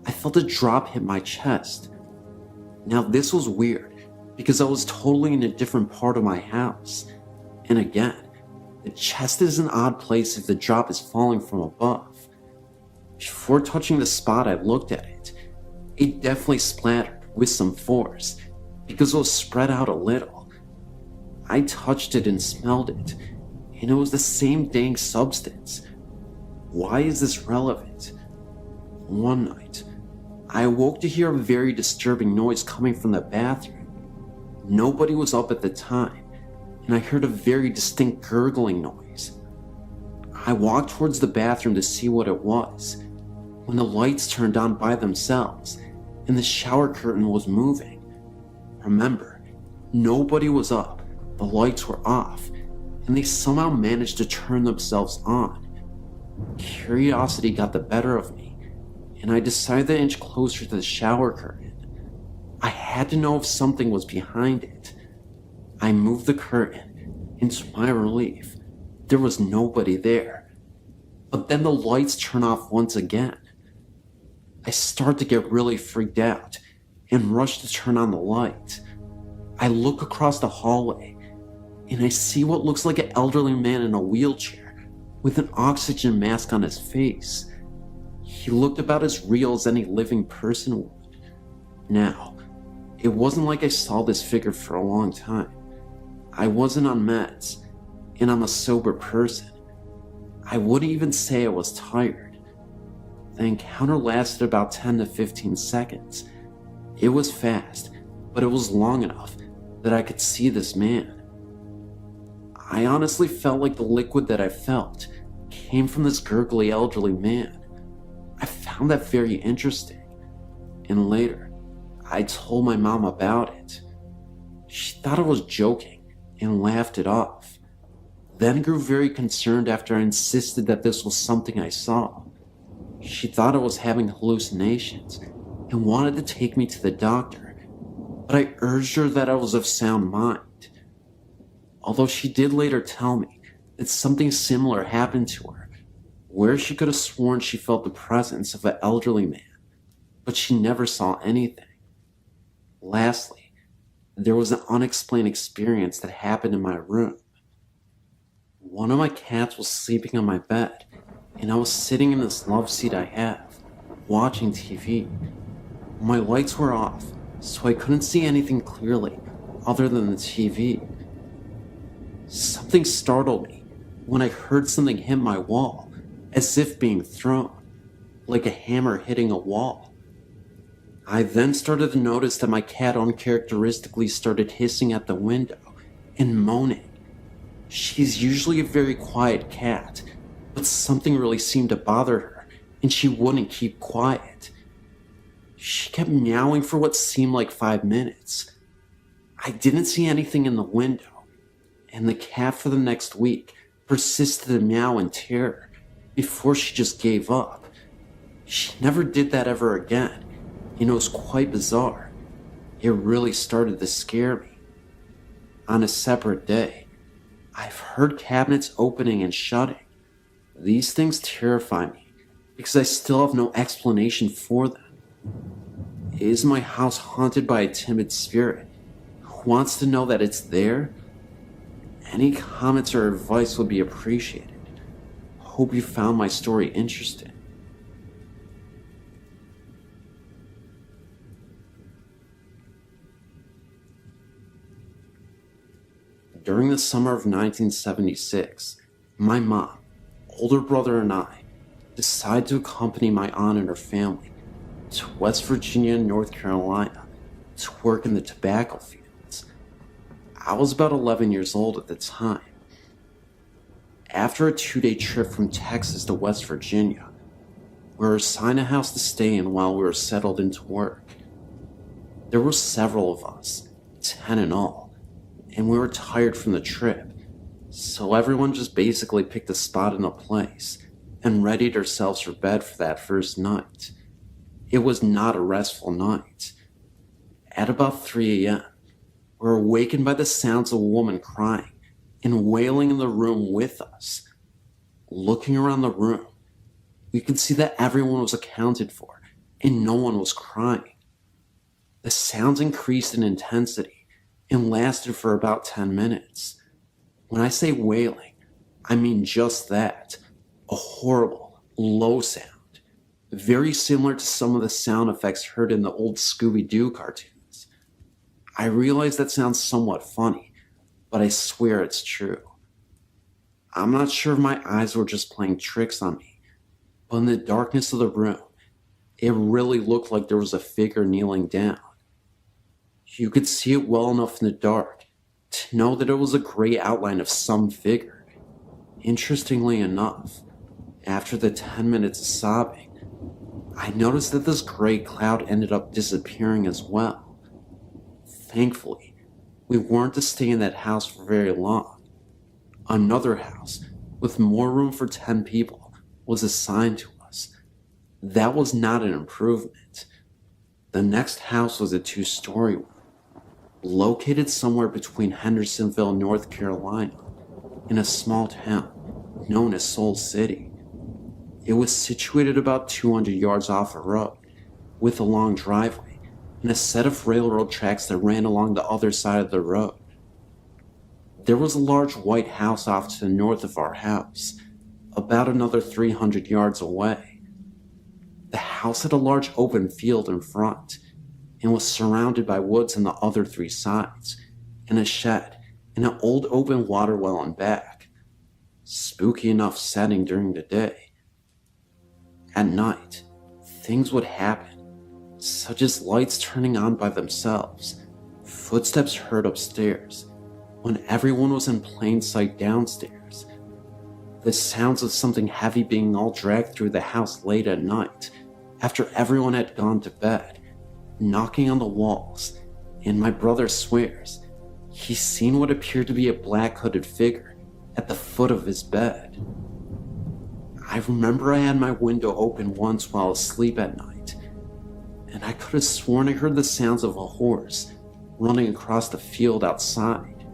I felt a drop hit my chest. Now this was weird, because I was totally in a different part of my house. And again, The chest is an odd place if the drop is falling from above. Before touching the spot, I looked at it. It definitely splattered with some force because it was spread out a little. I touched it and smelled it, and it was the same dang substance. Why is this relevant? One night, I awoke to hear a very disturbing noise coming from the bathroom. Nobody was up at the time, and I heard a very distinct gurgling noise. I walked towards the bathroom to see what it was, when the lights turned on by themselves, and the shower curtain was moving. Remember, nobody was up, the lights were off, and they somehow managed to turn themselves on. Curiosity got the better of me, and I decided to inch closer to the shower curtain. I had to know if something was behind it. I moved the curtain, and to my relief, there was nobody there. But then the lights turned off once again. I start to get really freaked out and rush to turn on the light. I look across the hallway and I see what looks like an elderly man in a wheelchair with an oxygen mask on his face. He looked about as real as any living person would. Now, it wasn't like I saw this figure for a long time. I wasn't on meds, and I'm a sober person. I wouldn't even say I was tired. The encounter lasted about 10 to 15 seconds. It was fast, but it was long enough that I could see this man. I honestly felt like the liquid that I felt came from this gurgly elderly man. I found that very interesting, and later, I told my mom about it. She thought I was joking and laughed it off, then grew very concerned after I insisted that this was something I saw. She thought I was having hallucinations and wanted to take me to the doctor, but I urged her that I was of sound mind. Although she did later tell me that something similar happened to her, where she could have sworn she felt the presence of an elderly man, but she never saw anything. Lastly, there was an unexplained experience that happened in my room. One of my cats was sleeping on my bed, and I was sitting in this love seat I have, watching TV. My lights were off, so I couldn't see anything clearly other than the TV. Something startled me when I heard something hit my wall, as if being thrown, like a hammer hitting a wall. I then started to notice that my cat uncharacteristically started hissing at the window and moaning. She's usually a very quiet cat, but something really seemed to bother her, and she wouldn't keep quiet. She kept meowing for what seemed like 5 minutes. I didn't see anything in the window, and the cat for the next week persisted to meow in terror before she just gave up. She never did that ever again, and it was quite bizarre. It really started to scare me. On a separate day, I've heard cabinets opening and shutting. These things terrify me because I still have no explanation for them. Is my house haunted by a timid spirit who wants to know that it's there? Any comments or advice would be appreciated. Hope you found my story interesting. During the summer of 1976, my mom, older brother, and I decided to accompany my aunt and her family to West Virginia and North Carolina to work in the tobacco fields. I was about 11 years old at the time. After a 2-day trip from Texas to West Virginia, we were assigned a house to stay in while we were settled into work. There were several of us, 10 in all, and we were tired from the trip, so everyone just basically picked a spot in a place and readied ourselves for bed for that first night. It was not a restful night. At about 3 a.m., we were awakened by the sounds of a woman crying and wailing in the room with us. Looking around the room, we could see that everyone was accounted for and no one was crying. The sounds increased in intensity and lasted for about 10 minutes. When I say wailing, I mean just that. A horrible, low sound. Very similar to some of the sound effects heard in the old Scooby-Doo cartoons. I realize that sounds somewhat funny, but I swear it's true. I'm not sure if my eyes were just playing tricks on me, but in the darkness of the room, it really looked like there was a figure kneeling down. You could see it well enough in the dark to know that it was a gray outline of some figure. Interestingly enough, after the 10 minutes of sobbing, I noticed that this gray cloud ended up disappearing as well. Thankfully, we weren't to stay in that house for very long. Another house, with more room for 10 people, was assigned to us. That was not an improvement. The next house was a 2-story one, located somewhere between Hendersonville, North Carolina, in a small town known as Soul City. It was situated about 200 yards off a road, with a long driveway and a set of railroad tracks that ran along the other side of the road. There was a large white house off to the north of our house, about another 300 yards away. The house had a large open field in front, and was surrounded by woods on the other 3 sides, and a shed and an old open water well in back. Spooky enough setting during the day. At night, things would happen, such as lights turning on by themselves, footsteps heard upstairs, when everyone was in plain sight downstairs, the sounds of something heavy being all dragged through the house late at night, after everyone had gone to bed, knocking on the walls, and my brother swears he's seen what appeared to be a black hooded figure at the foot of his bed. I remember I had my window open once while asleep at night, and I could have sworn I heard the sounds of a horse running across the field outside.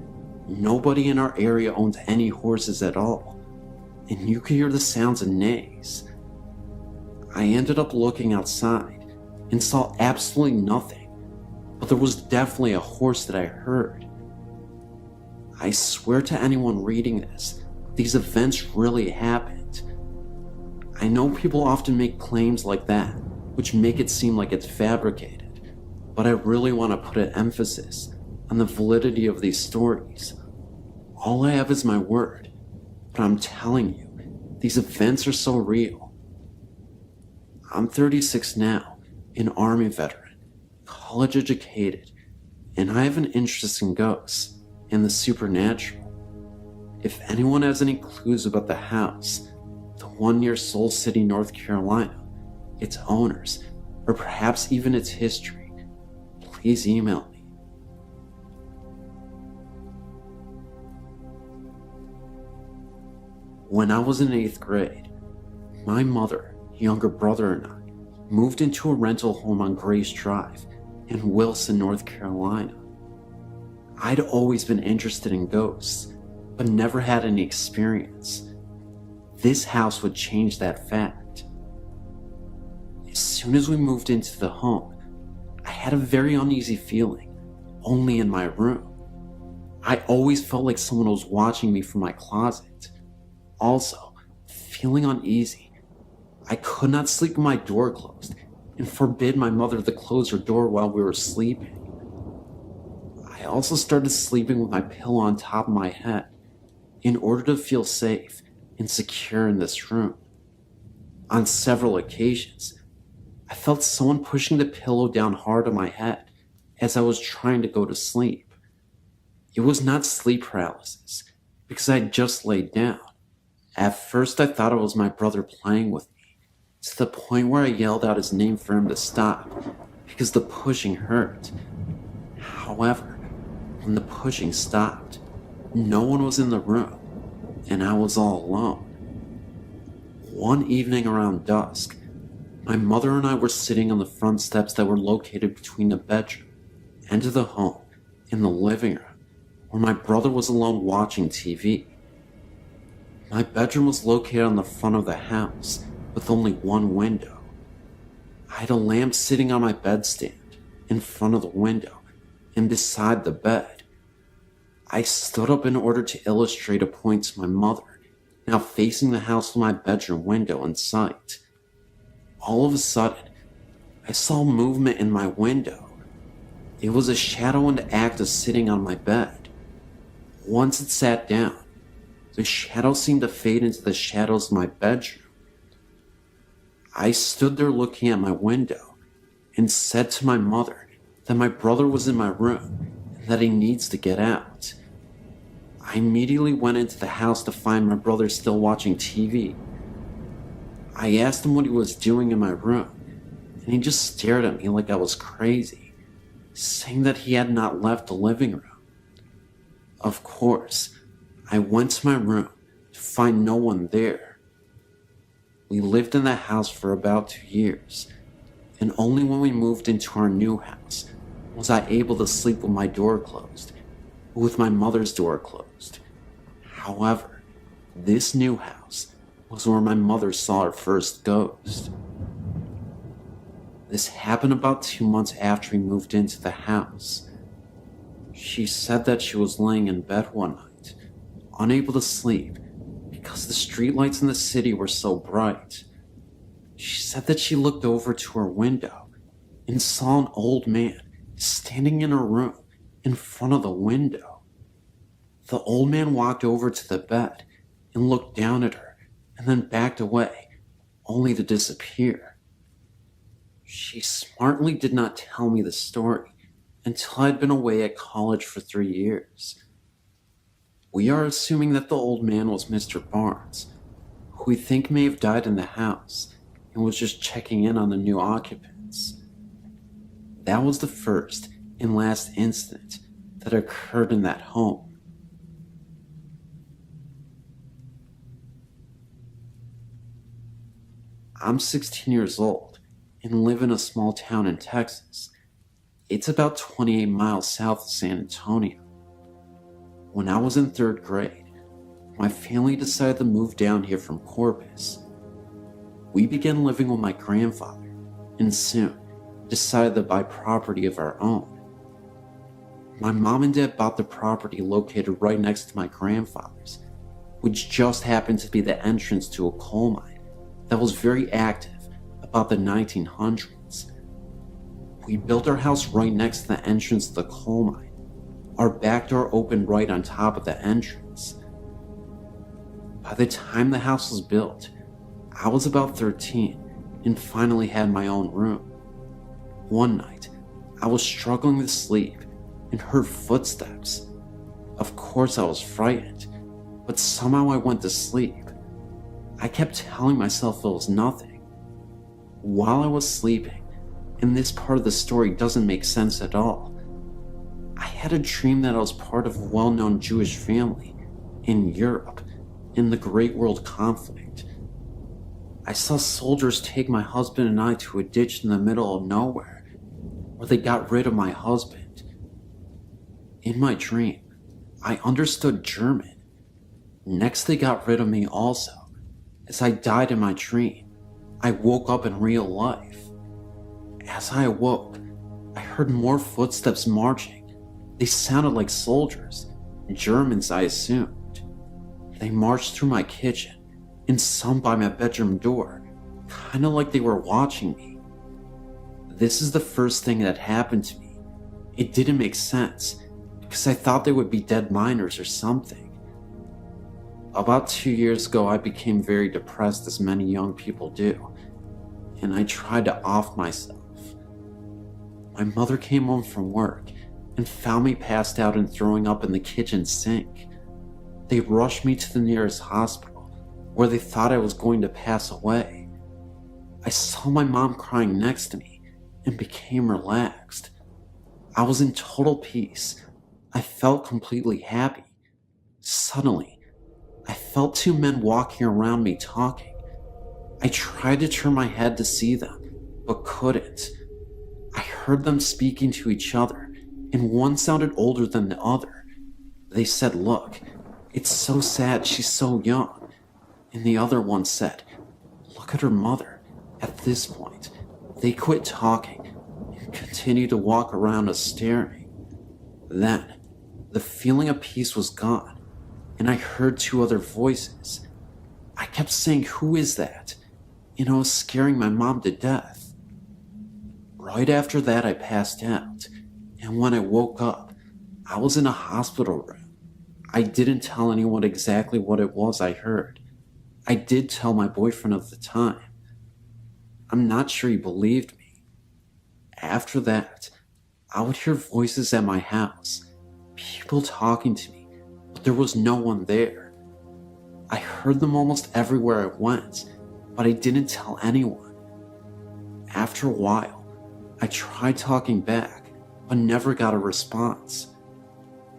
Nobody in our area owns any horses at all, and you could hear the sounds of neighs. I ended up looking outside and saw absolutely nothing, but there was definitely a horse that I heard. I swear to anyone reading this, these events really happened. I know people often make claims like that, which make it seem like it's fabricated, but I really want to put an emphasis on the validity of these stories. All I have is my word, but I'm telling you, these events are so real. I'm 36 now, an Army veteran, college educated, and I have an interest in ghosts and the supernatural. If anyone has any clues about the house, the one near Soul City, North Carolina, its owners, or perhaps even its history, please email me. When I was in 8th grade, my mother, younger brother, and I moved into a rental home on Grace Drive in Wilson, North Carolina. I'd always been interested in ghosts, but never had any experience. This house would change that fact. As soon as we moved into the home, I had a very uneasy feeling, only in my room. I always felt like someone was watching me from my closet. Also, feeling uneasy, I could not sleep with my door closed and forbid my mother to close her door while we were sleeping. I also started sleeping with my pillow on top of my head in order to feel safe and secure in this room. On several occasions, I felt someone pushing the pillow down hard on my head as I was trying to go to sleep. It was not sleep paralysis because I had just laid down. At first I thought it was my brother playing with me, to the point where I yelled out his name for him to stop, because the pushing hurt. However, when the pushing stopped, no one was in the room, and I was all alone. One evening around dusk, my mother and I were sitting on the front steps that were located between the bedroom and the home in the living room, where my brother was alone watching TV. My bedroom was located on the front of the house, with only one window. I had a lamp sitting on my bedstand, in front of the window, and beside the bed. I stood up in order to illustrate a point to my mother now facing the house with my bedroom window in sight. All of a sudden, I saw movement in my window. It was a shadow in the act of sitting on my bed. Once it sat down, the shadow seemed to fade into the shadows of my bedroom. I stood there looking at my window and said to my mother that my brother was in my room and that he needs to get out. I immediately went into the house to find my brother still watching TV. I asked him what he was doing in my room, and he just stared at me like I was crazy, saying that he had not left the living room. Of course, I went to my room to find no one there. We lived in that house for about 2 years, and only when we moved into our new house was I able to sleep with my door closed, but with my mother's door closed. However, this new house was where my mother saw her first ghost. This happened about 2 months after we moved into the house. She said that she was laying in bed one night, unable to sleep because the streetlights in the city were so bright. She said that she looked over to her window and saw an old man standing in her room in front of the window. The old man walked over to the bed and looked down at her and then backed away, only to disappear. She smartly did not tell me the story until I'd been away at college for 3 years. We are assuming that the old man was Mr. Barnes, who we think may have died in the house and was just checking in on the new occupants. That was the first and last incident that occurred in that home. I'm 16 years old and live in a small town in Texas. It's about 28 miles south of San Antonio. When I was in 3rd grade, my family decided to move down here from Corpus. We began living with my grandfather and soon decided to buy property of our own. My mom and dad bought the property located right next to my grandfather's, which just happened to be the entrance to a coal mine that was very active about the 1900s. We built our house right next to the entrance to the coal mine. Our back door opened right on top of the entrance. By the time the house was built, I was about 13 and finally had my own room. One night, I was struggling to sleep and heard footsteps. Of course I was frightened, but somehow I went to sleep. I kept telling myself it was nothing. While I was sleeping, and this part of the story doesn't make sense at all, I had a dream that I was part of a well-known Jewish family in Europe in the Great World Conflict. I saw soldiers take my husband and I to a ditch in the middle of nowhere, where they got rid of my husband. In my dream, I understood German. Next, they got rid of me also. As I died in my dream, I woke up in real life. As I awoke, I heard more footsteps marching. They sounded like soldiers, Germans I assumed. They marched through my kitchen and some by my bedroom door, kinda like they were watching me. This is the first thing that happened to me. It didn't make sense because I thought they would be dead miners or something. About 2 years ago, I became very depressed, as many young people do, and I tried to off myself. My mother came home from work and found me passed out and throwing up in the kitchen sink. They rushed me to the nearest hospital, where they thought I was going to pass away. I saw my mom crying next to me and became relaxed. I was in total peace. I felt completely happy. Suddenly, I felt 2 men walking around me talking. I tried to turn my head to see them, but couldn't. I heard them speaking to each other, and one sounded older than the other. They said, "Look, it's so sad she's so young." And the other one said, "Look at her mother." At this point, they quit talking and continued to walk around us staring. Then, the feeling of peace was gone, and I heard 2 other voices. I kept saying, "Who is that?" And it was scaring my mom to death. Right after that, I passed out, and when I woke up, I was in a hospital room. I didn't tell anyone exactly what it was I heard. I did tell my boyfriend of the time. I'm not sure he believed me. After that, I would hear voices at my house, people talking to me, but there was no one there. I heard them almost everywhere I went, but I didn't tell anyone. After a while, I tried talking back, but never got a response.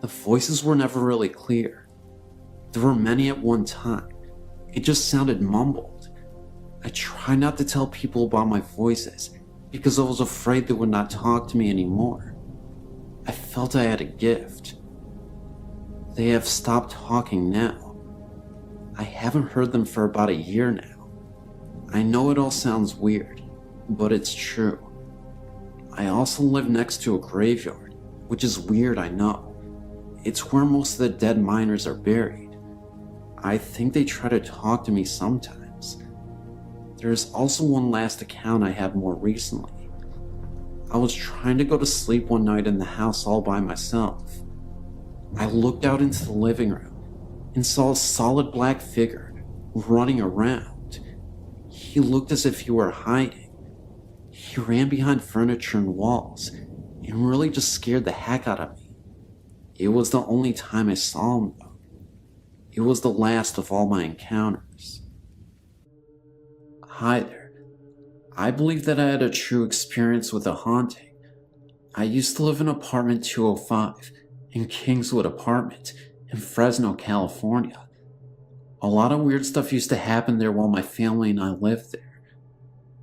The voices were never really clear. There were many at one time. It just sounded mumbled. I tried not to tell people about my voices because I was afraid they would not talk to me anymore. I felt I had a gift. They have stopped talking now. I haven't heard them for about a year now. I know it all sounds weird, but it's true. I also live next to a graveyard, which is weird, I know. It's where most of the dead miners are buried. I think they try to talk to me sometimes. There's also one last account I had more recently. I was trying to go to sleep one night in the house all by myself. I looked out into the living room and saw a solid black figure running around. He looked as if he were hiding. He ran behind furniture and walls and really just scared the heck out of me. It was the only time I saw him though. It was the last of all my encounters. Hi there. I believe that I had a true experience with a haunting. I used to live in apartment 205 in Kingswood Apartment in Fresno, California. A lot of weird stuff used to happen there while my family and I lived there.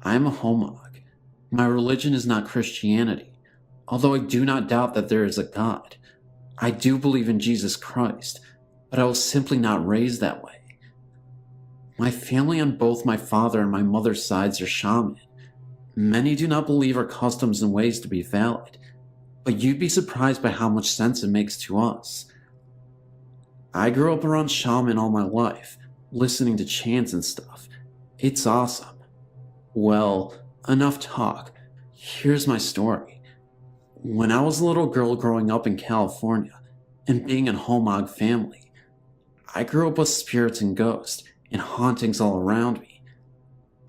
I'm a homog. My religion is not Christianity, although I do not doubt that there is a God. I do believe in Jesus Christ, but I was simply not raised that way. My family on both my father and my mother's sides are shaman. Many do not believe our customs and ways to be valid, but you'd be surprised by how much sense it makes to us. I grew up around shaman all my life, listening to chants and stuff. It's awesome. Well, enough talk. Here's my story. When I was a little girl growing up in California and being in a homog family, I grew up with spirits and ghosts and hauntings all around me.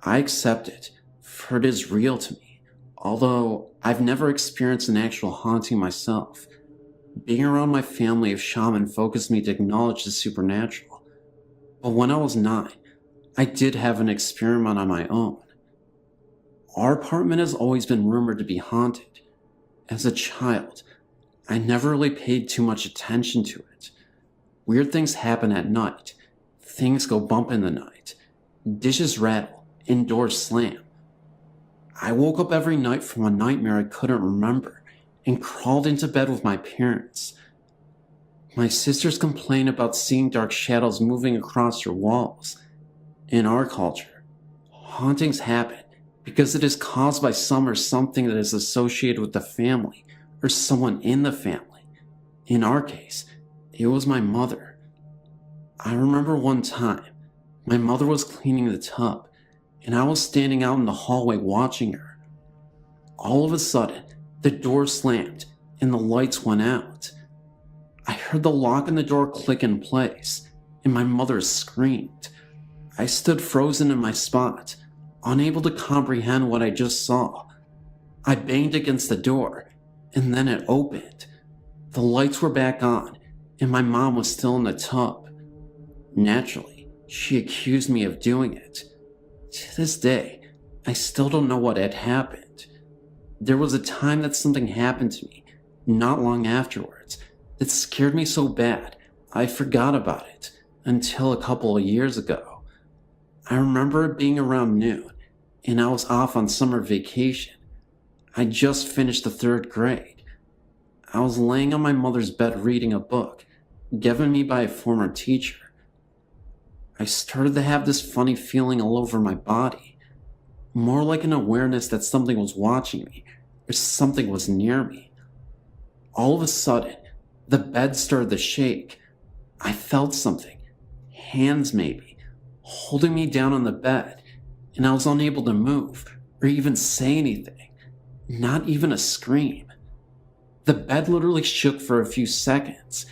I accept it, for it is real to me, although I've never experienced an actual haunting myself. Being around my family of shaman focused me to acknowledge the supernatural. But when I was 9, I did have an experiment on my own. Our apartment has always been rumored to be haunted. As a child, I never really paid too much attention to it. Weird things happen at night. Things go bump in the night. Dishes rattle, and doors slam. I woke up every night from a nightmare I couldn't remember and crawled into bed with my parents. My sisters complain about seeing dark shadows moving across your walls. In our culture, hauntings happen because it is caused by some or something that is associated with the family or someone in the family. In our case, it was my mother. I remember one time, my mother was cleaning the tub, and I was standing out in the hallway watching her. All of a sudden, the door slammed, and the lights went out. I heard the lock on the door click in place, and my mother screamed. I stood frozen in my spot, unable to comprehend what I just saw. I banged against the door, and then it opened. The lights were back on, and my mom was still in the tub. Naturally, she accused me of doing it. To this day, I still don't know what had happened. There was a time that something happened to me, not long afterwards, that scared me so bad I forgot about it until a couple of years ago. I remember it being around noon, and I was off on summer vacation. I just finished the 3rd grade. I was laying on my mother's bed reading a book, given me by a former teacher. I started to have this funny feeling all over my body, more like an awareness that something was watching me, or something was near me. All of a sudden, the bed started to shake. I felt something, hands maybe, holding me down on the bed, and I was unable to move or even say anything, not even a scream. The bed literally shook for a few seconds.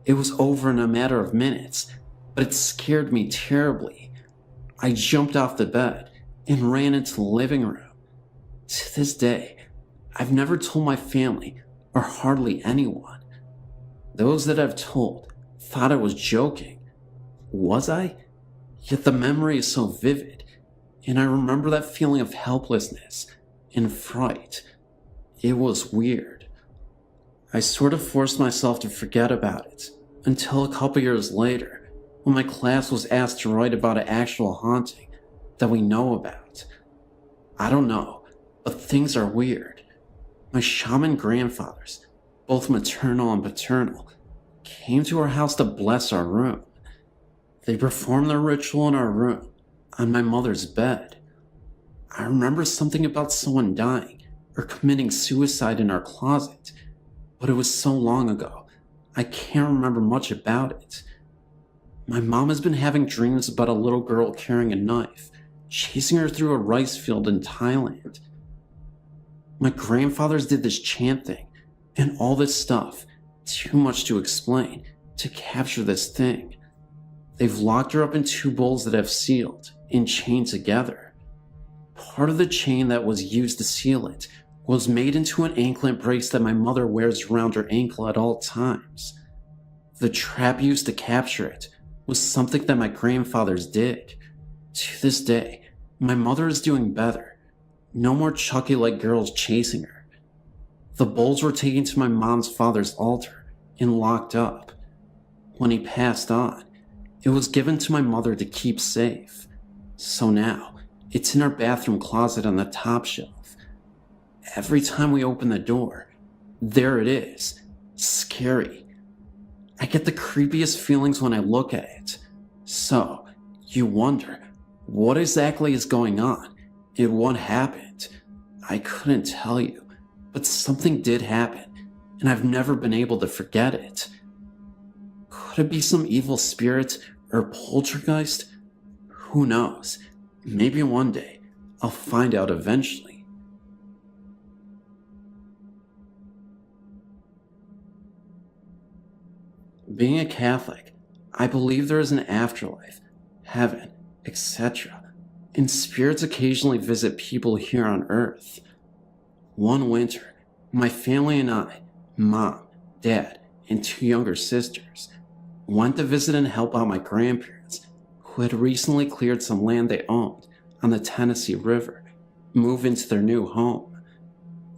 It was over in a matter of minutes, but it scared me terribly. I jumped off the bed and ran into the living room. To this day, I've never told my family or hardly anyone. Those that I've told thought I was joking. Was I? Yet the memory is so vivid, and I remember that feeling of helplessness and fright. It was weird. I sort of forced myself to forget about it until a couple years later, when my class was asked to write about an actual haunting that we know about. I don't know, but things are weird. My shaman grandfathers, both maternal and paternal, came to our house to bless our room. They performed their ritual in our room, on my mother's bed. I remember something about someone dying or committing suicide in our closet, but it was so long ago, I can't remember much about it. My mom has been having dreams about a little girl carrying a knife, chasing her through a rice field in Thailand. My grandfathers did this chant thing, and all this stuff, too much to explain, to capture this thing. They've locked her up in 2 bowls that have sealed and chained together. Part of the chain that was used to seal it was made into an anklet brace that my mother wears around her ankle at all times. The trap used to capture it was something that my grandfathers did. To this day, my mother is doing better. No more Chucky-like girls chasing her. The bowls were taken to my mom's father's altar and locked up. When he passed on, it was given to my mother to keep safe. So now, it's in our bathroom closet on the top shelf. Every time we open the door, there it is. Scary. I get the creepiest feelings when I look at it. So, you wonder, what exactly is going on? And what happened? I couldn't tell you, but something did happen, and I've never been able to forget it. Could it be some evil spirit or poltergeist? Who knows? Maybe one day I'll find out eventually. Being a Catholic, I believe there is an afterlife, heaven, etc., and spirits occasionally visit people here on Earth. One winter, my family and I, mom, dad, and 2 younger sisters, went to visit and help out my grandparents, who had recently cleared some land they owned on the Tennessee River, move into their new home.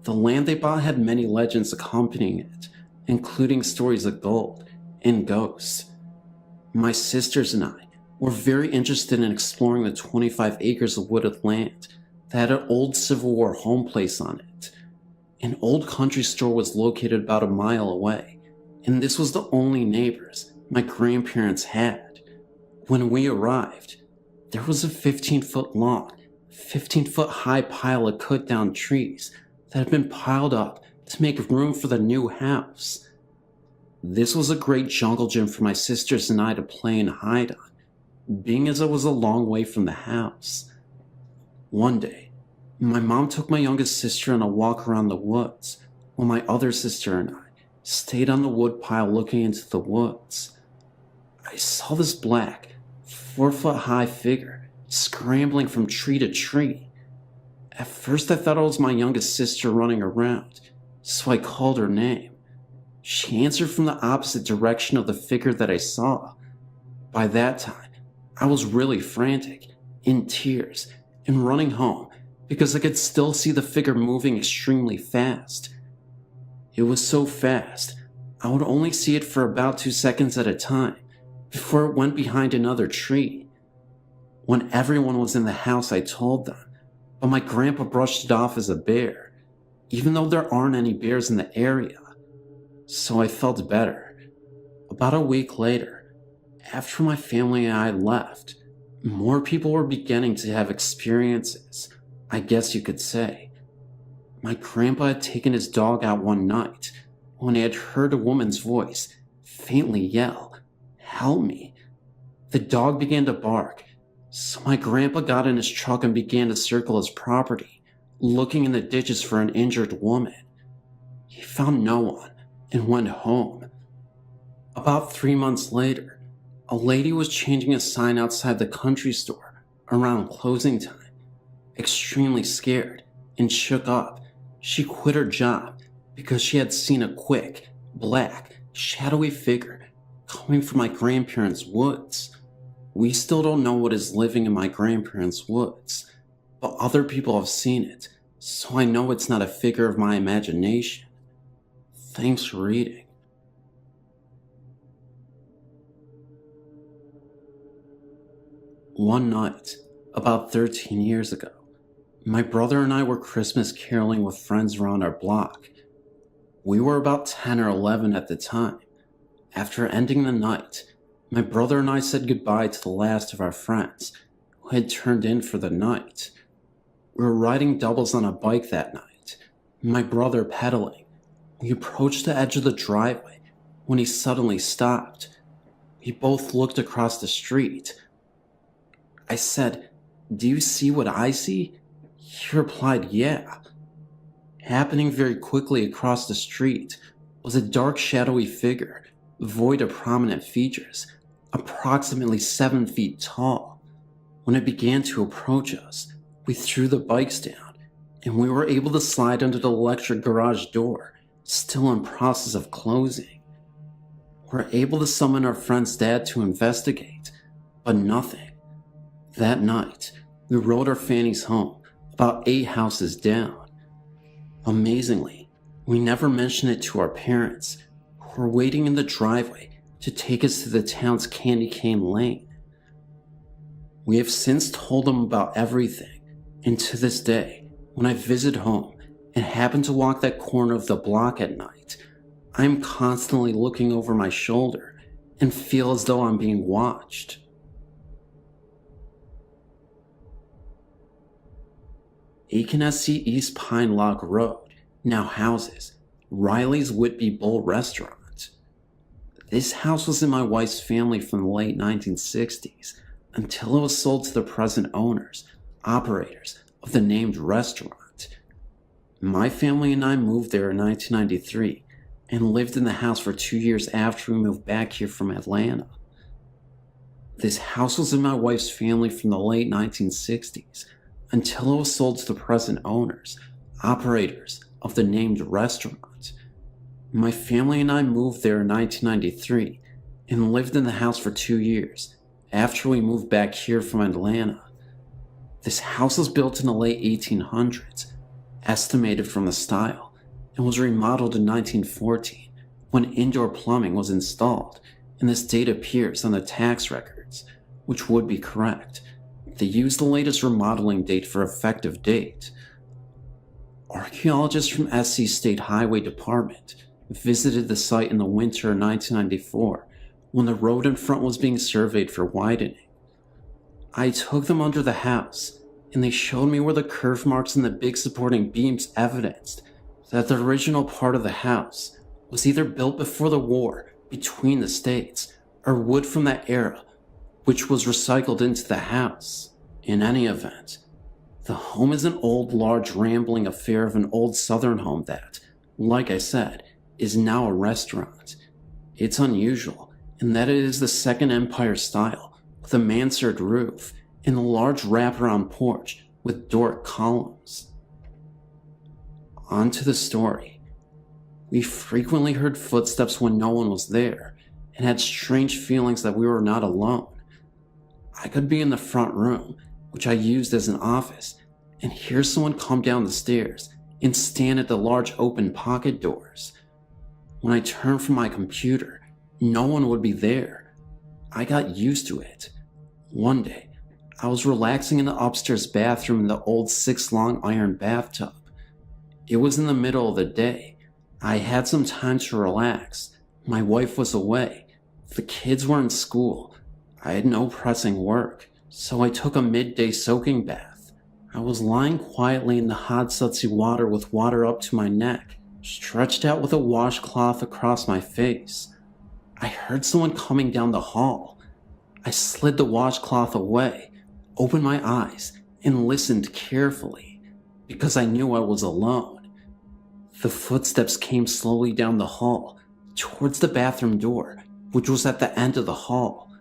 The land they bought had many legends accompanying it, including stories of gold and ghosts. My sisters and I were very interested in exploring the 25 acres of wooded land that had an old Civil War home place on it. An old country store was located about a mile away, and this was the only neighbors my grandparents had. When we arrived, there was a 15-foot long, 15-foot high pile of cut-down trees that had been piled up to make room for the new house. This was a great jungle gym for my sisters and I to play and hide on, being as it was a long way from the house. One day, my mom took my youngest sister on a walk around the woods, while my other sister and I stayed on the wood pile looking into the woods. I saw this black, 4-foot-high figure scrambling from tree to tree. At first I thought it was my youngest sister running around, so I called her name. She answered from the opposite direction of the figure that I saw. By that time, I was really frantic, in tears, and running home because I could still see the figure moving extremely fast. It was so fast, I would only see it for about 2 seconds at a time before it went behind another tree. When everyone was in the house, I told them, but my grandpa brushed it off as a bear, even though there aren't any bears in the area. So I felt better. About a week later, after my family and I left, more people were beginning to have experiences, I guess you could say. My grandpa had taken his dog out one night when he had heard a woman's voice faintly yell, "Help me." The dog began to bark So my grandpa got in his truck and began to circle his property, looking in the ditches for an injured woman. He found no one and went home. About 3 months later, a lady was changing a sign outside the country store around closing time. Extremely scared and shook up, she quit her job because she had seen a quick, black, shadowy figure coming from my grandparents' woods. We still don't know what is living in my grandparents' woods, but other people have seen it, so I know it's not a figure of my imagination. Thanks for reading. One night, about 13 years ago, my brother and I were Christmas caroling with friends around our block. We were about 10 or 11 at the time. After ending the night, my brother and I said goodbye to the last of our friends who had turned in for the night. We were riding doubles on a bike that night, my brother pedaling. We approached the edge of the driveway when he suddenly stopped. We both looked across the street. I said, "Do you see what I see?" He replied, "Yeah." Happening very quickly across the street was a dark shadowy figure, void of prominent features, approximately 7 feet tall. When it began to approach us, we threw the bikes down, and we were able to slide under the electric garage door, still in process of closing. We were able to summon our friend's dad to investigate, but nothing. That night, we rode our fannies home, about 8 houses down. Amazingly, we never mentioned it to our parents, who were waiting in the driveway to take us to the town's candy cane lane. We have since told them about everything, and to this day, when I visit home and happen to walk that corner of the block at night, I am constantly looking over my shoulder and feel as though I'm being watched. Akenesi East Pine Log Road now houses Riley's Whitby Bull Restaurant. This house was in my wife's family from the late 1960s until it was sold to the present owners, operators of the named restaurant. My family and I moved there in 1993 and lived in the house for 2 years after we moved back here from Atlanta. This house was in my wife's family from the late 1960s until it was sold to the present owners, operators of the named restaurant. My family and I moved there in 1993 and lived in the house for 2 years after we moved back here from Atlanta. This house was built in the late 1800s, estimated from the style, and was remodeled in 1914 when indoor plumbing was installed, and this date appears on the tax records, which would be correct. They used the latest remodeling date for effective date. Archaeologists from SC State Highway Department visited the site in the winter of 1994 when the road in front was being surveyed for widening. I took them under the house, and they showed me where the curve marks in the big supporting beams evidenced that the original part of the house was either built before the war between the states or wood from that era, which was recycled into the house. In any event, the home is an old, large, rambling affair of an old southern home that, like I said, is now a restaurant. It's unusual in that it is the Second Empire style, with a mansard roof and a large wraparound porch with Doric columns. On to the story. We frequently heard footsteps when no one was there, and had strange feelings that we were not alone. I could be in the front room, which I used as an office, and hear someone come down the stairs and stand at the large open pocket doors. When I turned from my computer, no one would be there. I got used to it. One day, I was relaxing in the upstairs bathroom in the old 6-long iron bathtub. It was in the middle of the day. I had some time to relax. My wife was away. The kids were in school. I had no pressing work, so I took a midday soaking bath. I was lying quietly in the hot sudsy water with water up to my neck, stretched out with a washcloth across my face. I heard someone coming down the hall. I slid the washcloth away. opened my eyes and listened carefully because I knew I was alone. The footsteps came slowly down the hall towards the bathroom door, which was at the end of the hall.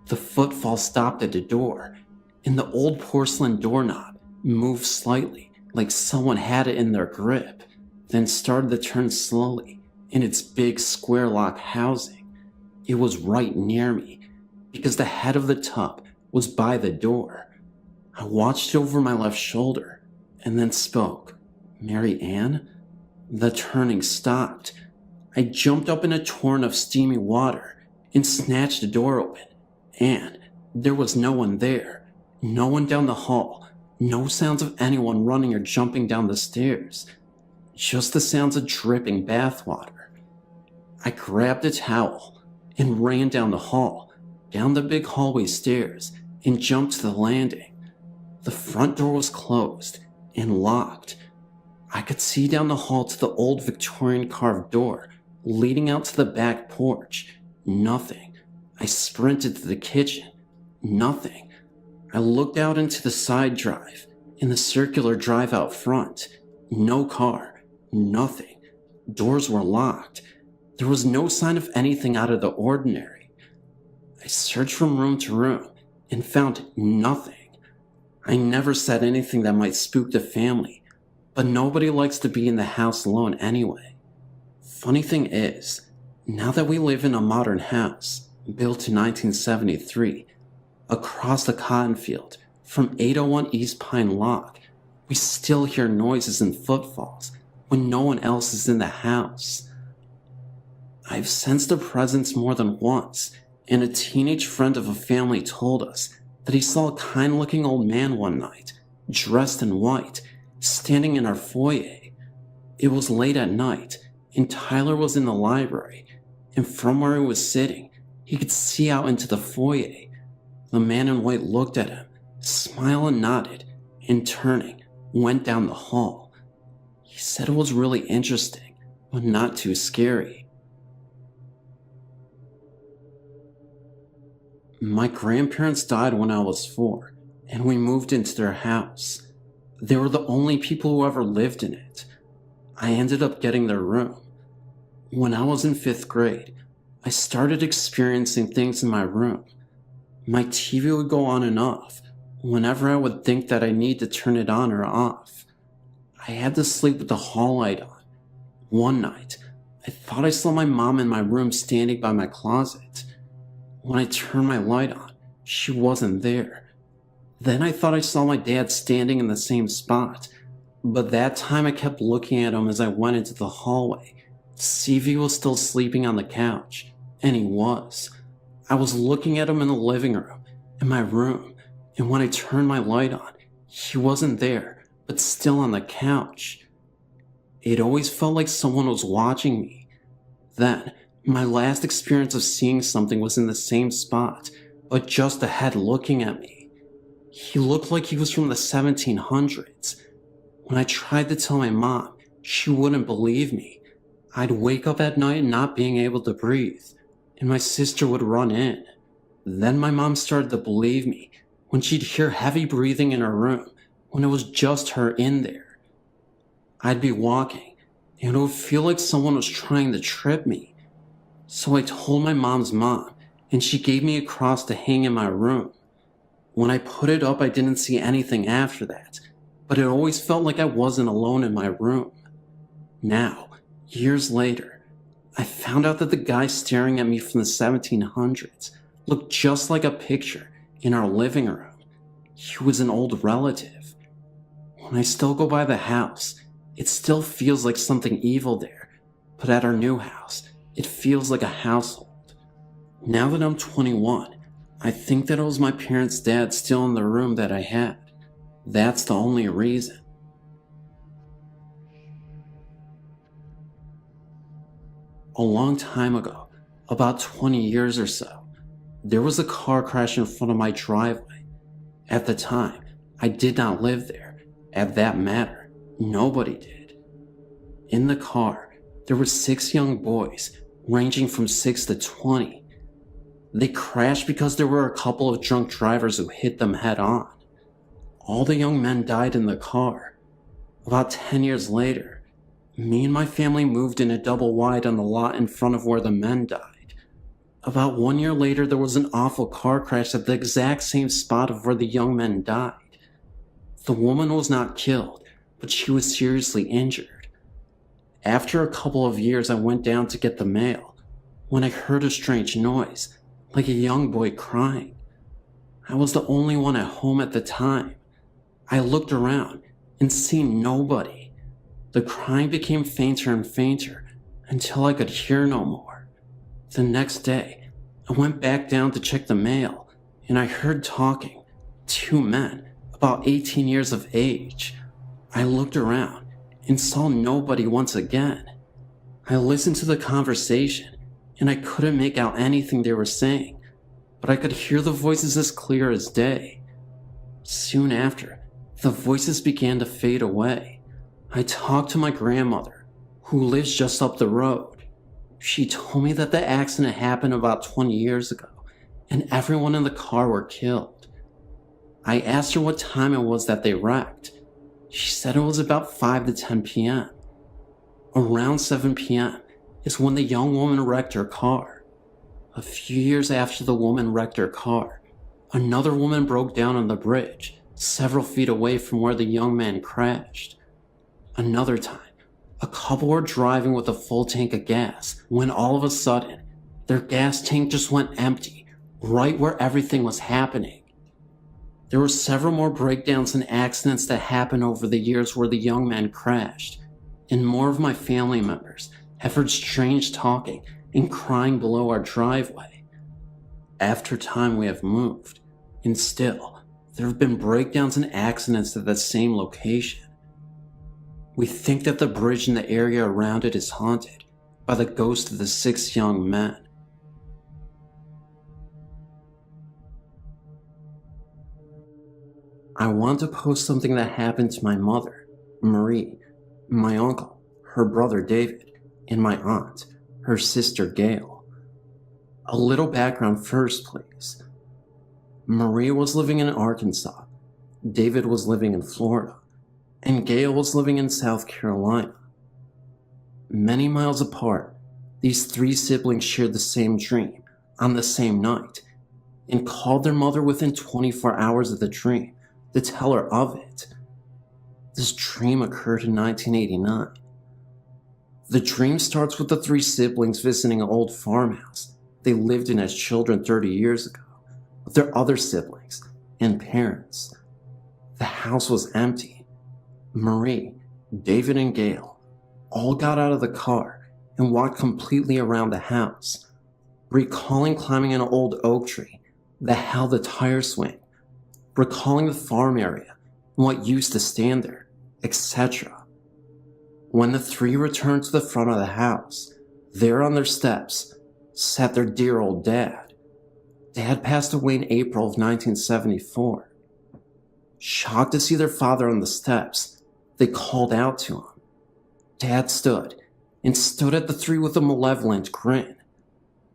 The footfall stopped at the door, and the old porcelain doorknob moved slightly like someone had it in their grip, then started to turn slowly in its big square lock housing. It was right near me because the head of the tub was by the door. I watched over my left shoulder and then spoke. "Mary Ann?" The turning stopped. I jumped up in a torrent of steamy water and snatched the door open, and there was no one there. No one down the hall. No sounds of anyone running or jumping down the stairs. Just the sounds of dripping bathwater. I grabbed a towel and ran down the hall, down the big hallway stairs, and jumped to the landing. The front door was closed and locked. I could see down the hall to the old Victorian carved door leading out to the back porch. Nothing. I sprinted to the kitchen. Nothing. I looked out into the side drive, in the circular drive out front. No car. Nothing. Doors were locked. There was no sign of anything out of the ordinary. I searched from room to room and found nothing. I never said anything that might spook the family, but nobody likes to be in the house alone anyway. Funny thing is, now that we live in a modern house, built in 1973, across the cotton field from 801 East Pine Lock, we still hear noises and footfalls when no one else is in the house. I've sensed a presence more than once, and a teenage friend of a family told us that he saw a kind-looking old man one night, dressed in white, standing in our foyer. It was late at night, and Tyler was in the library, and from where he was sitting, he could see out into the foyer. The man in white looked at him, smiled and nodded, and turning, went down the hall. He said it was really interesting, but not too scary. My grandparents died when I was 4, and we moved into their house. They were the only people who ever lived in it. I ended up getting their room. When I was in 5th grade, I started experiencing things in my room. My TV would go on and off whenever I would think that I need to turn it on or off. I had to sleep with the hall light on. One night, I thought I saw my mom in my room standing by my closet. When I turned my light on, she wasn't there. Then I thought I saw my dad standing in the same spot, but that time I kept looking at him as I went into the hallway to see if he was still sleeping on the couch, and he was. I was looking at him in the living room, in my room, and when I turned my light on, he wasn't there, but still on the couch. It always felt like someone was watching me. Then, my last experience of seeing something was in the same spot, but just a head looking at me. He looked like he was from the 1700s. When I tried to tell my mom, she wouldn't believe me. I'd wake up at night not being able to breathe, and my sister would run in. Then my mom started to believe me when she'd hear heavy breathing in her room when it was just her in there. I'd be walking, and it would feel like someone was trying to trip me. So I told my mom's mom, and she gave me a cross to hang in my room. When I put it up, I didn't see anything after that, but it always felt like I wasn't alone in my room. Now, years later, I found out that the guy staring at me from the 1700s looked just like a picture in our living room. He was an old relative. When I still go by the house, it still feels like something evil there, but at our new house, it feels like a household. Now that I'm 21, I think that it was my parents' dad still in the room that I had. That's the only reason. A long time ago, about 20 years or so, there was a car crash in front of my driveway. At the time, I did not live there. At that matter, nobody did. In the car, there were 6 young boys, ranging from 6 to 20. They crashed because there were a couple of drunk drivers who hit them head on. All the young men died in the car. About 10 years later, me and my family moved in a double wide on the lot in front of where the men died. About 1 year later, there was an awful car crash at the exact same spot of where the young men died. The woman was not killed, but she was seriously injured. After a couple of years, I went down to get the mail when I heard a strange noise, like a young boy crying. I was the only one at home at the time. I looked around and seen nobody. The crying became fainter and fainter until I could hear no more. The next day, I went back down to check the mail, and I heard talking. 2 men, about 18 years of age. I looked around and saw nobody once again. I listened to the conversation, and I couldn't make out anything they were saying, but I could hear the voices as clear as day. Soon after, the voices began to fade away. I talked to my grandmother, who lives just up the road. She told me that the accident happened about 20 years ago, and everyone in the car were killed. I asked her what time it was that they wrecked. She said it was about 5 to 10 p.m. Around 7 p.m. is when the young woman wrecked her car. A few years after the woman wrecked her car, another woman broke down on the bridge, several feet away from where the young man crashed. Another time, a couple were driving with a full tank of gas when all of a sudden, their gas tank just went empty, right where everything was happening. There were several more breakdowns and accidents that happened over the years where the young man crashed, and more of my family members have heard strange talking and crying below our driveway. After time we have moved, and still, there have been breakdowns and accidents at that same location. We think that the bridge and the area around it is haunted by the ghost of the 6 young men. I want to post something that happened to my mother, Marie, my uncle, her brother David, and my aunt, her sister Gail. A little background first, please. Marie was living in Arkansas, David was living in Florida, and Gail was living in South Carolina. Many miles apart, these 3 siblings shared the same dream on the same night and called their mother within 24 hours of the dream to tell her of it. This dream occurred in 1989. The dream starts with the 3 siblings visiting an old farmhouse they lived in as children 30 years ago with their other siblings and parents. The house was empty. Marie, David, and Gail all got out of the car and walked completely around the house, recalling climbing an old oak tree that held a tire swing, recalling the farm area and what used to stand there, etc. When the 3 returned to the front of the house, there on their steps sat their dear old dad. Dad passed away in April of 1974. Shocked to see their father on the steps, they called out to him. Dad stood at the 3 with a malevolent grin.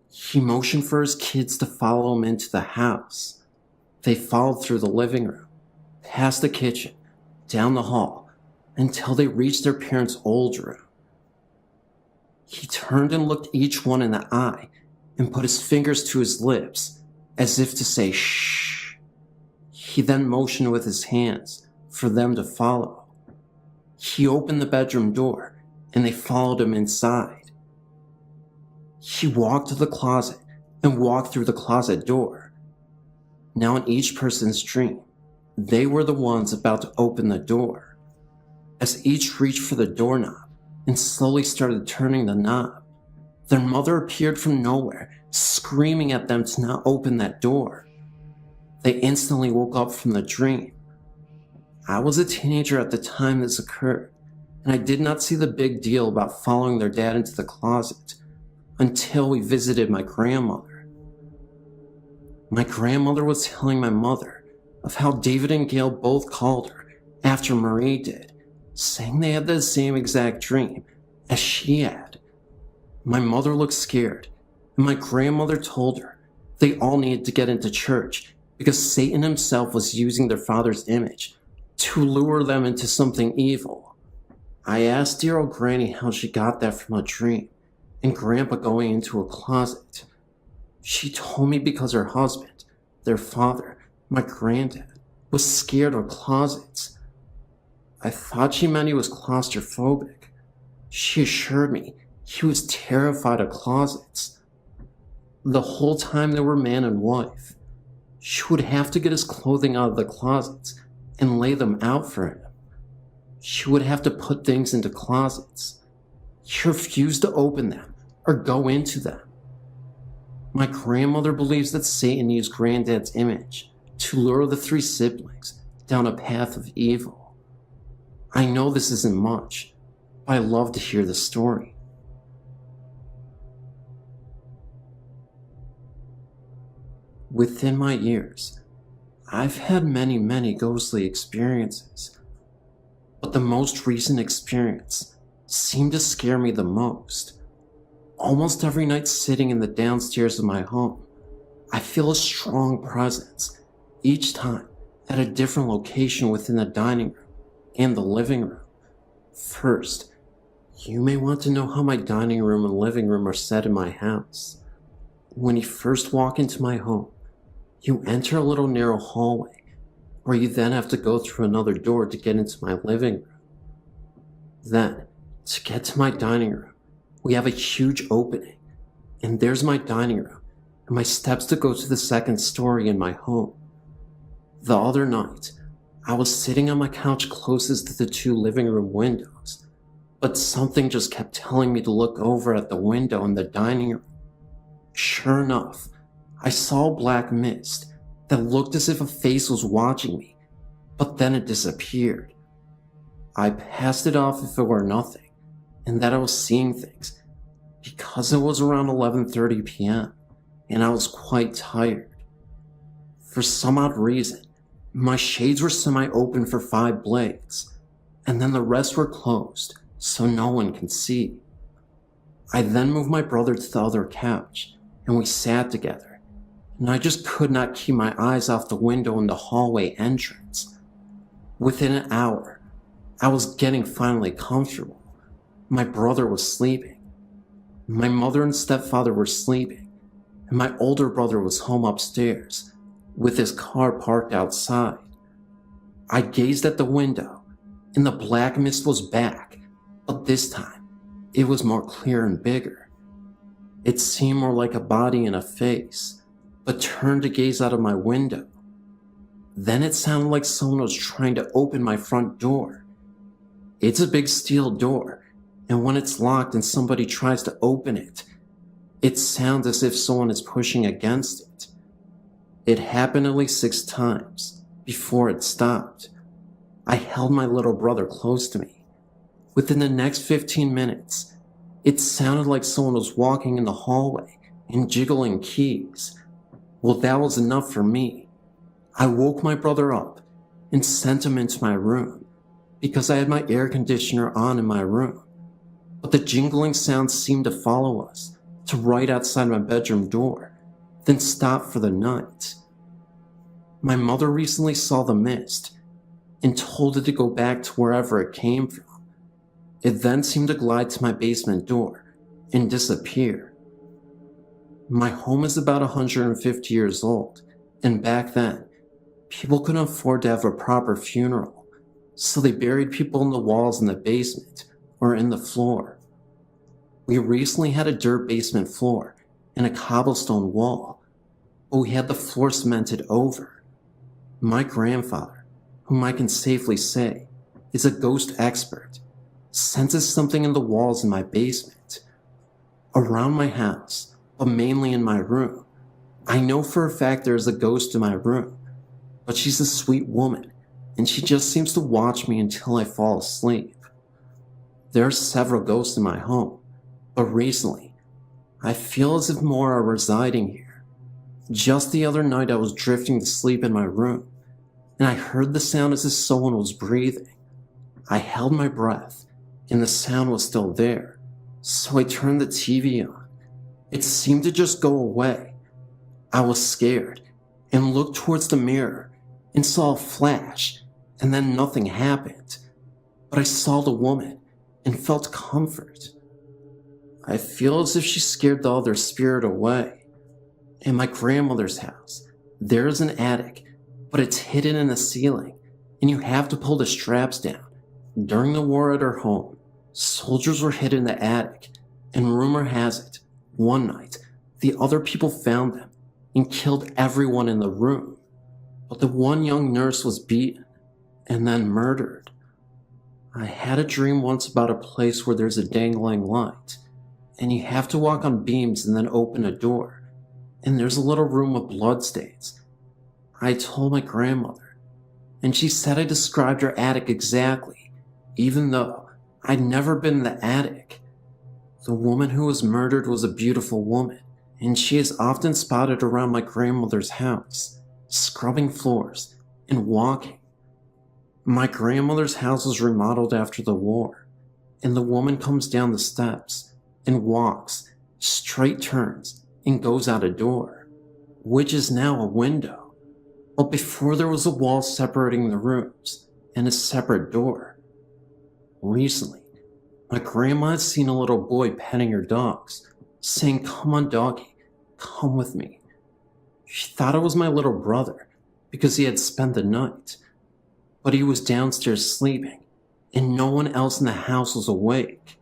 He motioned for his kids to follow him into the house. They followed through the living room, past the kitchen, down the hall, until they reached their parents' old room. He turned and looked each one in the eye and put his fingers to his lips, as if to say shh. He then motioned with his hands for them to follow. He opened the bedroom door, and they followed him inside. He walked to the closet and walked through the closet door. Now in each person's dream, they were the ones about to open the door. As each reached for the doorknob and slowly started turning the knob, their mother appeared from nowhere, screaming at them to not open that door. They instantly woke up from the dream. I was a teenager at the time this occurred, and I did not see the big deal about following their dad into the closet until we visited my grandmother. My grandmother was telling my mother of how David and Gail both called her after Marie did, saying they had the same exact dream as she had. My mother looked scared, and my grandmother told her they all needed to get into church because Satan himself was using their father's image to lure them into something evil. I asked dear old Granny how she got that from a dream, and Grandpa going into a closet. She told me because her husband, their father, my granddad, was scared of closets. I thought she meant he was claustrophobic. She assured me he was terrified of closets. The whole time they were man and wife, she would have to get his clothing out of the closets and lay them out for him. She would have to put things into closets. He refused to open them or go into them. My grandmother believes that Satan used Granddad's image to lure the three siblings down a path of evil. I know this isn't much, but I love to hear the story. Within my years, I've had many ghostly experiences, but the most recent experience seemed to scare me the most. Almost every night sitting in the downstairs of my home, I feel a strong presence, each time at a different location within the dining room and the living room. First, you may want to know how my dining room and living room are set in my house. When you first walk into my home, you enter a little narrow hallway, where you then have to go through another door to get into my living room. Then, to get to my dining room, we have a huge opening, and there's my dining room, and my steps to go to the second story in my home. The other night, I was sitting on my couch closest to the two living room windows, but something just kept telling me to look over at the window in the dining room. Sure enough, I saw a black mist that looked as if a face was watching me, but then it disappeared. I passed it off if it were nothing, and that I was seeing things, because it was around 11:30 p.m., and I was quite tired. For some odd reason, my shades were semi-open for 5 blades, and then the rest were closed, so no one can see. I then moved my brother to the other couch, and we sat together, and I just could not keep my eyes off the window in the hallway entrance. Within an hour, I was getting finally comfortable. My brother was sleeping. My mother and stepfather were sleeping, and my older brother was home upstairs, with his car parked outside. I gazed at the window, and the black mist was back, but this time, it was more clear and bigger. It seemed more like a body and a face, but turned to gaze out of my window. Then it sounded like someone was trying to open my front door. It's a big steel door, and when it's locked and somebody tries to open it, it sounds as if someone is pushing against it. It happened at least 6 times before it stopped. I held my little brother close to me. Within the next 15 minutes, it sounded like someone was walking in the hallway and jiggling keys. Well, that was enough for me. I woke my brother up and sent him into my room because I had my air conditioner on in my room. But the jingling sound seemed to follow us to right outside my bedroom door, then stop for the night. My mother recently saw the mist and told it to go back to wherever it came from. It then seemed to glide to my basement door and disappear. My home is about 150 years old, and back then, people couldn't afford to have a proper funeral, so they buried people in the walls in the basement or in the floor. We recently had a dirt basement floor and a cobblestone wall, but we had the floor cemented over. My grandfather, whom I can safely say is a ghost expert, senses something in the walls in my basement. Around my house, but mainly in my room, I know for a fact there is a ghost in my room, but she's a sweet woman, and she just seems to watch me until I fall asleep. There are several ghosts in my home, but recently, I feel as if more are residing here. Just the other night I was drifting to sleep in my room, and I heard the sound as if someone was breathing. I held my breath, and the sound was still there, so I turned the TV on. It seemed to just go away. I was scared and looked towards the mirror and saw a flash and then nothing happened. But I saw the woman and felt comfort. I feel as if she scared the other spirit away. In my grandmother's house, there is an attic, but it's hidden in the ceiling, and you have to pull the straps down. During the war at her home, soldiers were hid in the attic, and rumor has it, one night, the other people found them and killed everyone in the room. But the one young nurse was beaten and then murdered. I had a dream once about a place where there's a dangling light, and you have to walk on beams and then open a door, and there's a little room with bloodstains. I told my grandmother, and she said I described her attic exactly, even though I'd never been in the attic. The woman who was murdered was a beautiful woman, and she is often spotted around my grandmother's house, scrubbing floors and walking. My grandmother's house was remodeled after the war, and the woman comes down the steps and walks, straight turns, and goes out a door, which is now a window. But before there was a wall separating the rooms and a separate door. Recently, my grandma had seen a little boy petting her dogs, saying, "Come on, doggy, come with me." She thought it was my little brother because he had spent the night, but he was downstairs sleeping, and no one else in the house was awake.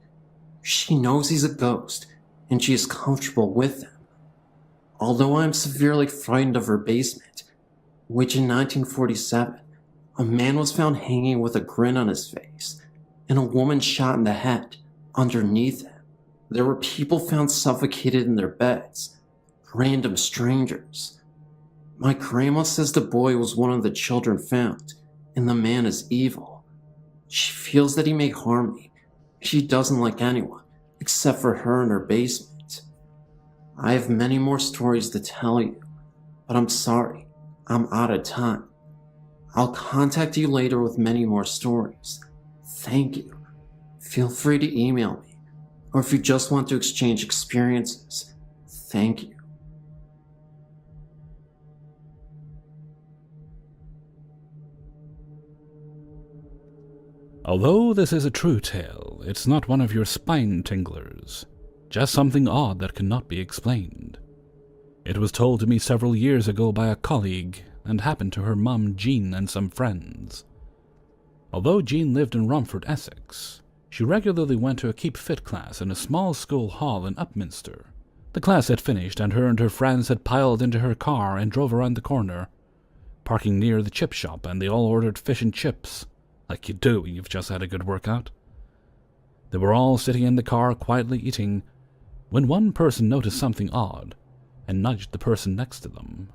She knows he's a ghost, and she is comfortable with him. Although I am severely frightened of her basement, which in 1947, a man was found hanging with a grin on his face, and a woman shot in the head underneath him. There were people found suffocated in their beds, random strangers. My grandma says the boy was one of the children found, and the man is evil. She feels that he may harm me. She doesn't like anyone, except for her in her basement. I have many more stories to tell you, but I'm sorry, I'm out of time. I'll contact you later with many more stories. Thank you. Feel free to email me, or if you just want to exchange experiences, thank you.
Although this is a true tale, it's not one of your spine tinglers, just something odd that cannot be explained. It was told to me several years ago by a colleague and happened to her mum Jean and some friends. Although Jean lived in Romford, Essex, she regularly went to a Keep Fit class in a small school hall in Upminster. The class had finished and her friends had piled into her car and drove around the corner, parking near the chip shop, and they all ordered fish and chips, like you do when you've just had a good workout. They were all sitting in the car quietly eating, when one person noticed something odd and nudged the person next to them.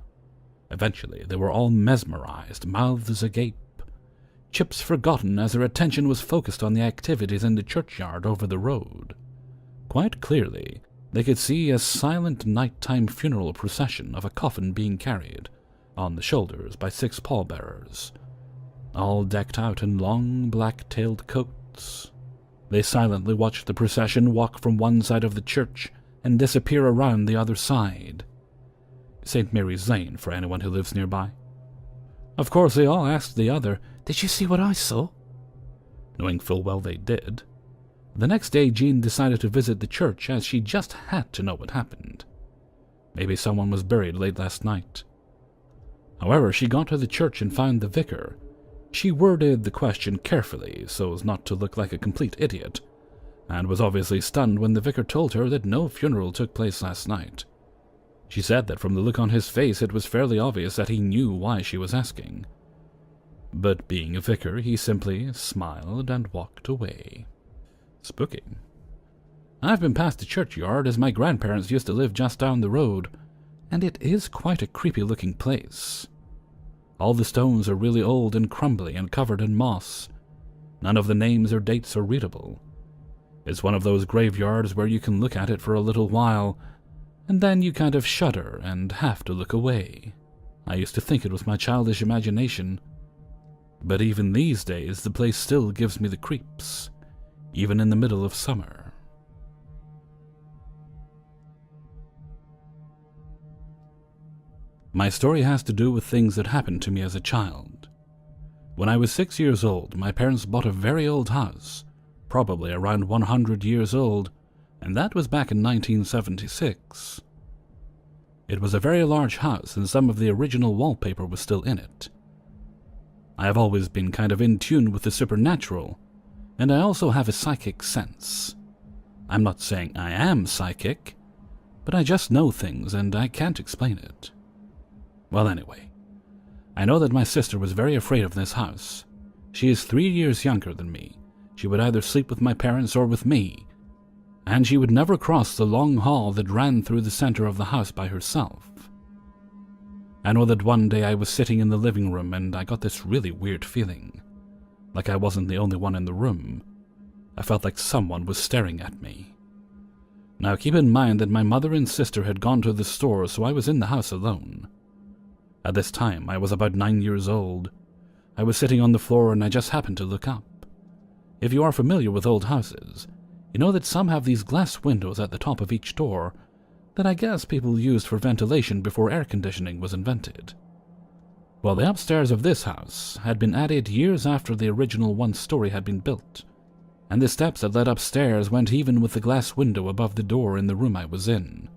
Eventually, they were all mesmerized, mouths agape, chips forgotten as their attention was focused on the activities in the churchyard over the road. Quite clearly, they could see a silent nighttime funeral procession of a coffin being carried on the shoulders by 6 pallbearers, all decked out in long black-tailed coats. They silently watched the procession walk from one side of the church and disappear around the other side. St. Mary's Lane for anyone who lives nearby. Of course, they all asked the other, "Did you see what I saw?" Knowing full well they did. The next day, Jean decided to visit the church as she just had to know what happened. Maybe someone was buried late last night. However, she got to the church and found the vicar. She worded the question carefully so as not to look like a complete idiot, and was obviously stunned when the vicar told her that no funeral took place last night. She said that from the look on his face it was fairly obvious that he knew why she was asking. But being a vicar, he simply smiled and walked away. Spooky. I've been past the churchyard as my grandparents used to live just down the road, and it is quite a creepy-looking place. All the stones are really old and crumbly and covered in moss. None of the names or dates are readable. It's one of those graveyards where you can look at it for a little while, and then you kind of shudder and have to look away. I used to think it was my childish imagination, but even these days the place still gives me the creeps, even in the middle of summer. My story has to do with things that happened to me as a child. When I was 6 years old, my parents bought a very old house, probably around 100 years old, and that was back in 1976. It was a very large house, and some of the original wallpaper was still in it. I have always been kind of in tune with the supernatural, and I also have a psychic sense. I'm not saying I am psychic, but I just know things and I can't explain it. Well, anyway, I know that my sister was very afraid of this house. She is 3 years younger than me. She would either sleep with my parents or with me, and she would never cross the long hall that ran through the center of the house by herself. I know that one day I was sitting in the living room and I got this really weird feeling, like I wasn't the only one in the room. I felt like someone was staring at me. Now keep in mind that my mother and sister had gone to the store, so I was in the house alone. At this time, I was about 9 years old. I was sitting on the floor and I just happened to look up. If you are familiar with old houses, you know that some have these glass windows at the top of each door that I guess people used for ventilation before air conditioning was invented. Well, the upstairs of this house had been added years after the original one-story had been built, and the steps that led upstairs went even with the glass window above the door in the room I was in.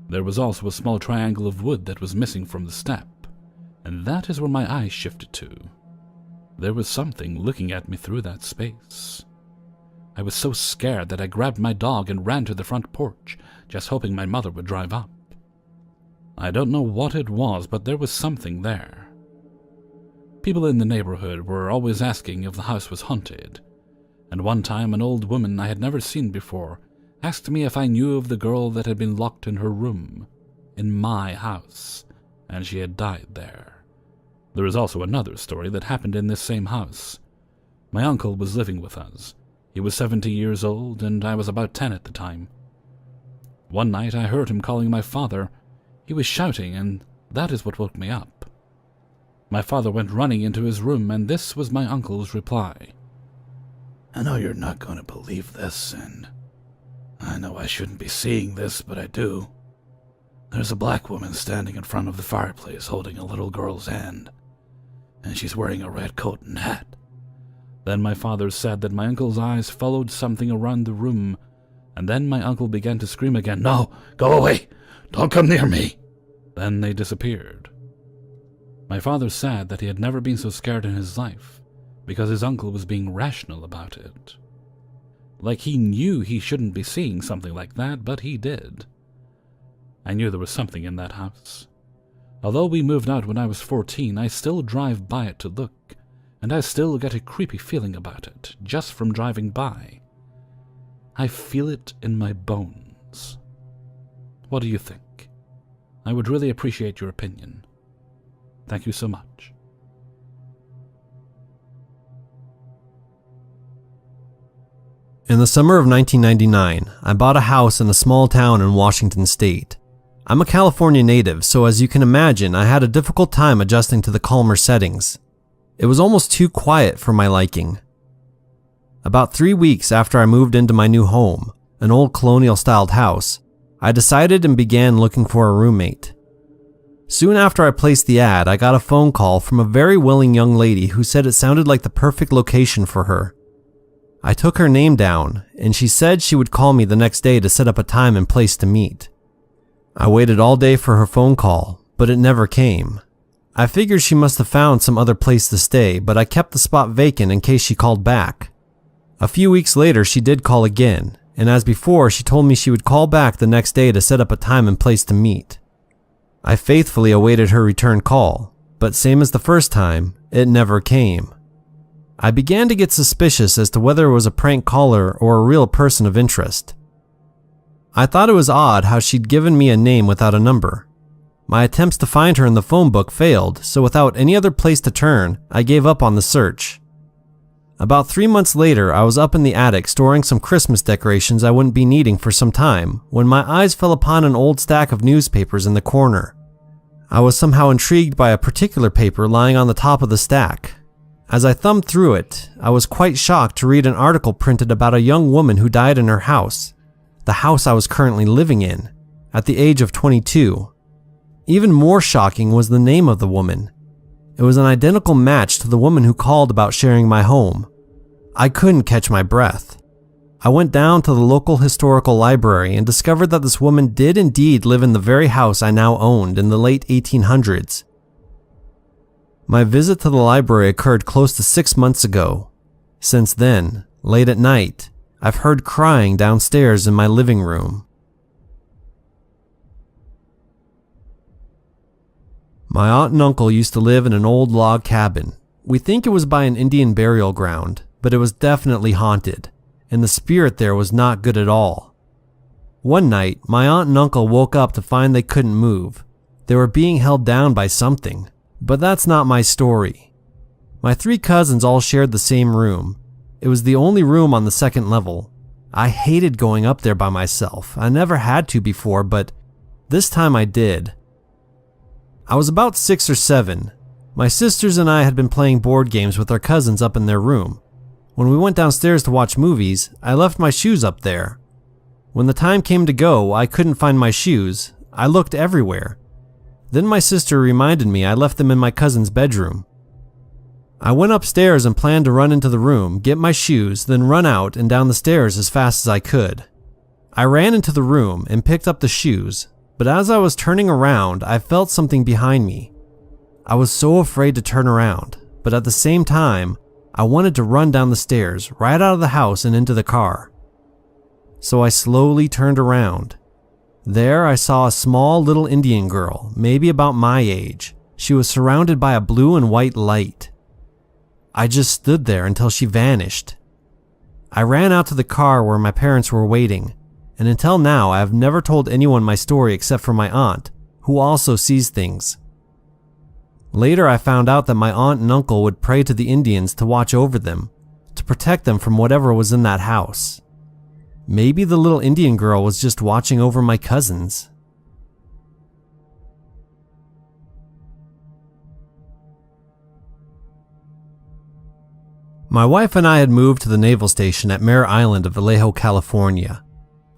There was also a small triangle of wood that was missing from the step, and that is where my eyes shifted to. There was something looking at me through that space. I was so scared that I grabbed my dog and ran to the front porch, just hoping my mother would drive up. I don't know what it was, but there was something there. People in the neighborhood were always asking if the house was haunted, and one time an old woman I had never seen before asked me if I knew of the girl that had been locked in her room, in my house, and she had died there. There is also another story that happened in this same house. My uncle was living with us. He was 70 years old, and I was about 10 at the time. One night I heard him calling my father. He was shouting, and that is what woke me up. My father went running into his room, and this was my uncle's reply.
I know you're not going to believe this, and I know I shouldn't be seeing this, but I do. There's a black woman standing in front of the fireplace holding a little girl's hand, and she's wearing a red coat and hat. Then my father said that my uncle's eyes followed something around the room, and then my uncle began to scream again, "No, go away! Don't come near me!" Then they disappeared. My father said that he had never been so scared in his life, because his uncle was being rational about it. Like he knew he shouldn't be seeing something like that, but he did. I knew there was something in that house. Although we moved out when I was 14, I still drive by it to look, and I still get a creepy feeling about it, just from driving by. I feel it in my bones. What do you think? I would really appreciate your opinion. Thank you so much.
In the summer of 1999, I bought a house in a small town in Washington state. I'm a California native, so as you can imagine, I had a difficult time adjusting to the calmer settings. It was almost too quiet for my liking. About 3 weeks after I moved into my new home, an old colonial-styled house, I decided and began looking for a roommate. Soon after I placed the ad, I got a phone call from a very willing young lady who said it sounded like the perfect location for her. I took her name down, and she said she would call me the next day to set up a time and place to meet. I waited all day for her phone call, but it never came. I figured she must have found some other place to stay, but I kept the spot vacant in case she called back. A few weeks later, she did call again, and as before, she told me she would call back the next day to set up a time and place to meet. I faithfully awaited her return call, but same as the first time, it never came. I began to get suspicious as to whether it was a prank caller or a real person of interest. I thought it was odd how she'd given me a name without a number. My attempts to find her in the phone book failed, so without any other place to turn, I gave up on the search. About 3 months later, I was up in the attic storing some Christmas decorations I wouldn't be needing for some time when my eyes fell upon an old stack of newspapers in the corner. I was somehow intrigued by a particular paper lying on the top of the stack. As I thumbed through it, I was quite shocked to read an article printed about a young woman who died in her house, the house I was currently living in, at the age of 22. Even more shocking was the name of the woman. It was an identical match to the woman who called about sharing my home. I couldn't catch my breath. I went down to the local historical library and discovered that this woman did indeed live in the very house I now owned in the late 1800s. My visit to the library occurred close to 6 months ago. Since then, late at night, I've heard crying downstairs in my living room. My aunt and uncle used to live in an old log cabin. We think it was by an Indian burial ground, but it was definitely haunted, and the spirit there was not good at all. One night, my aunt and uncle woke up to find they couldn't move. They were being held down by something, but that's not my story. My 3 cousins all shared the same room. It was the only room on the 2nd level. I hated going up there by myself. I never had to before, but this time I did. I was about 6 or 7. My sisters and I had been playing board games with our cousins up in their room. When we went downstairs to watch movies, I left my shoes up there. When the time came to go, I couldn't find my shoes. I looked everywhere. Then my sister reminded me I left them in my cousin's bedroom. I went upstairs and planned to run into the room, get my shoes, then run out and down the stairs as fast as I could. I ran into the room and picked up the shoes, but as I was turning around, I felt something behind me. I was so afraid to turn around, but at the same time, I wanted to run down the stairs, right out of the house and into the car. So I slowly turned around. There I saw a small little Indian girl, maybe about my age. She was surrounded by a blue and white light. I just stood there until she vanished. I ran out to the car where my parents were waiting, and until now I have never told anyone my story except for my aunt, who also sees things. Later I found out that my aunt and uncle would pray to the Indians to watch over them, to protect them from whatever was in that house. Maybe the little Indian girl was just watching over my cousins. My wife and I had moved to the naval station at Mare Island of Vallejo, California.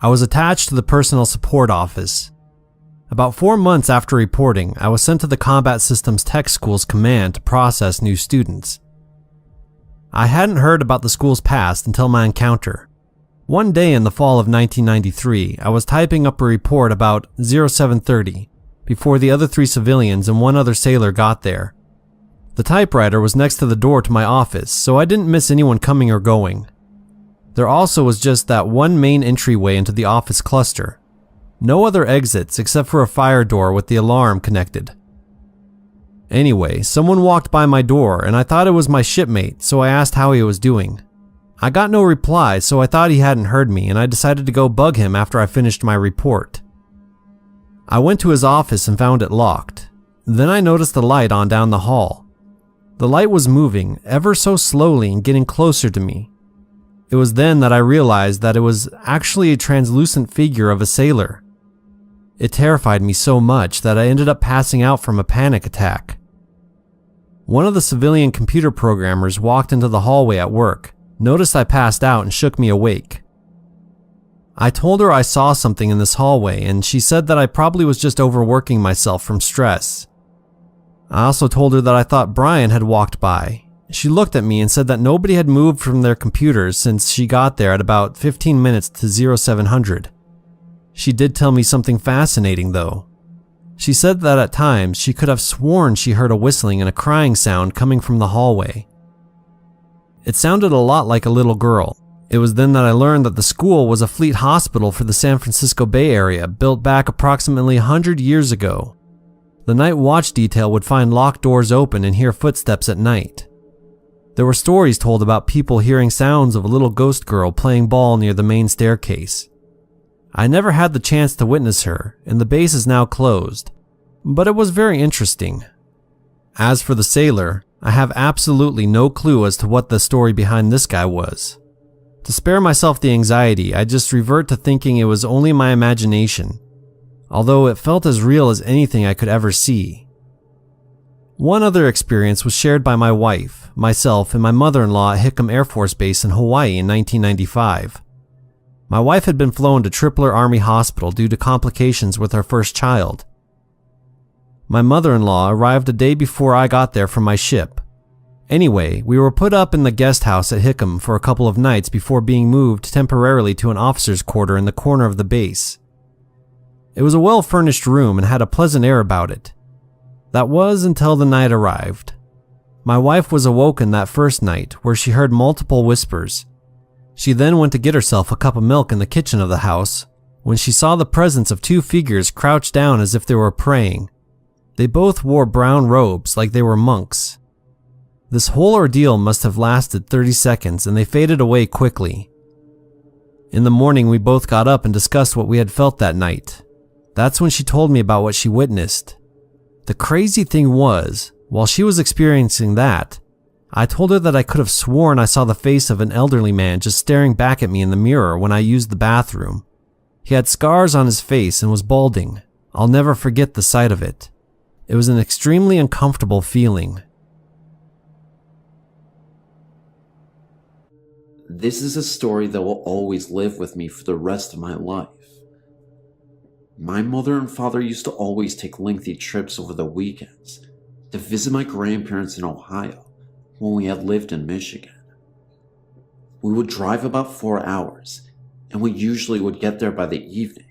I was attached to the personnel support office. About 4 months after reporting, I was sent to the Combat Systems Tech School's command to process new students. I hadn't heard about the school's past until my encounter. One day in the fall of 1993, I was typing up a report about 0730 before the other 3 civilians and 1 other sailor got there. The typewriter was next to the door to my office, so I didn't miss anyone coming or going. There also was just that one main entryway into the office cluster. No other exits except for a fire door with the alarm connected. Anyway, someone walked by my door and I thought it was my shipmate, so I asked how he was doing. I got no reply, so I thought he hadn't heard me and I decided to go bug him after I finished my report. I went to his office and found it locked. Then I noticed the light on down the hall. The light was moving ever so slowly and getting closer to me. It was then that I realized that it was actually a translucent figure of a sailor. It terrified me so much that I ended up passing out from a panic attack. One of the civilian computer programmers walked into the hallway at work, noticed I passed out and shook me awake. I told her I saw something in this hallway and she said that I probably was just overworking myself from stress. I also told her that I thought Brian had walked by. She looked at me and said that nobody had moved from their computers since she got there at about 15 minutes to 0700. She did tell me something fascinating though. She said that at times she could have sworn she heard a whistling and a crying sound coming from the hallway. It sounded a lot like a little girl. It was then that I learned that the school was a fleet hospital for the San Francisco Bay Area built back approximately 100 years ago. The night watch detail would find locked doors open and hear footsteps at night. There were stories told about people hearing sounds of a little ghost girl playing ball near the main staircase. I never had the chance to witness her, and the base is now closed, but it was very interesting. As for the sailor, I have absolutely no clue as to what the story behind this guy was. To spare myself the anxiety, I just revert to thinking it was only my imagination, although it felt as real as anything I could ever see. One other experience was shared by my wife, myself, and my mother-in-law at Hickam Air Force Base in Hawaii in 1995. My wife had been flown to Tripler Army Hospital due to complications with her first child. My mother-in-law arrived a day before I got there from my ship. Anyway, we were put up in the guest house at Hickam for a couple of nights before being moved temporarily to an officer's quarter in the corner of the base. It was a well-furnished room and had a pleasant air about it. That was until the night arrived. My wife was awoken that first night where she heard multiple whispers. She then went to get herself a cup of milk in the kitchen of the house when she saw the presence of two figures crouched down as if they were praying. They both wore brown robes like they were monks. This whole ordeal must have lasted 30 seconds and they faded away quickly. In the morning, we both got up and discussed what we had felt that night. That's when she told me about what she witnessed. The crazy thing was, while she was experiencing that, I told her that I could have sworn I saw the face of an elderly man just staring back at me in the mirror when I used the bathroom. He had scars on his face and was balding. I'll never forget the sight of it. It was an extremely uncomfortable feeling.
This is a story that will always live with me for the rest of my life. My mother and father used to always take lengthy trips over the weekends to visit my grandparents in Ohio when we had lived in Michigan. We would drive about 4 hours, and we usually would get there by the evenings.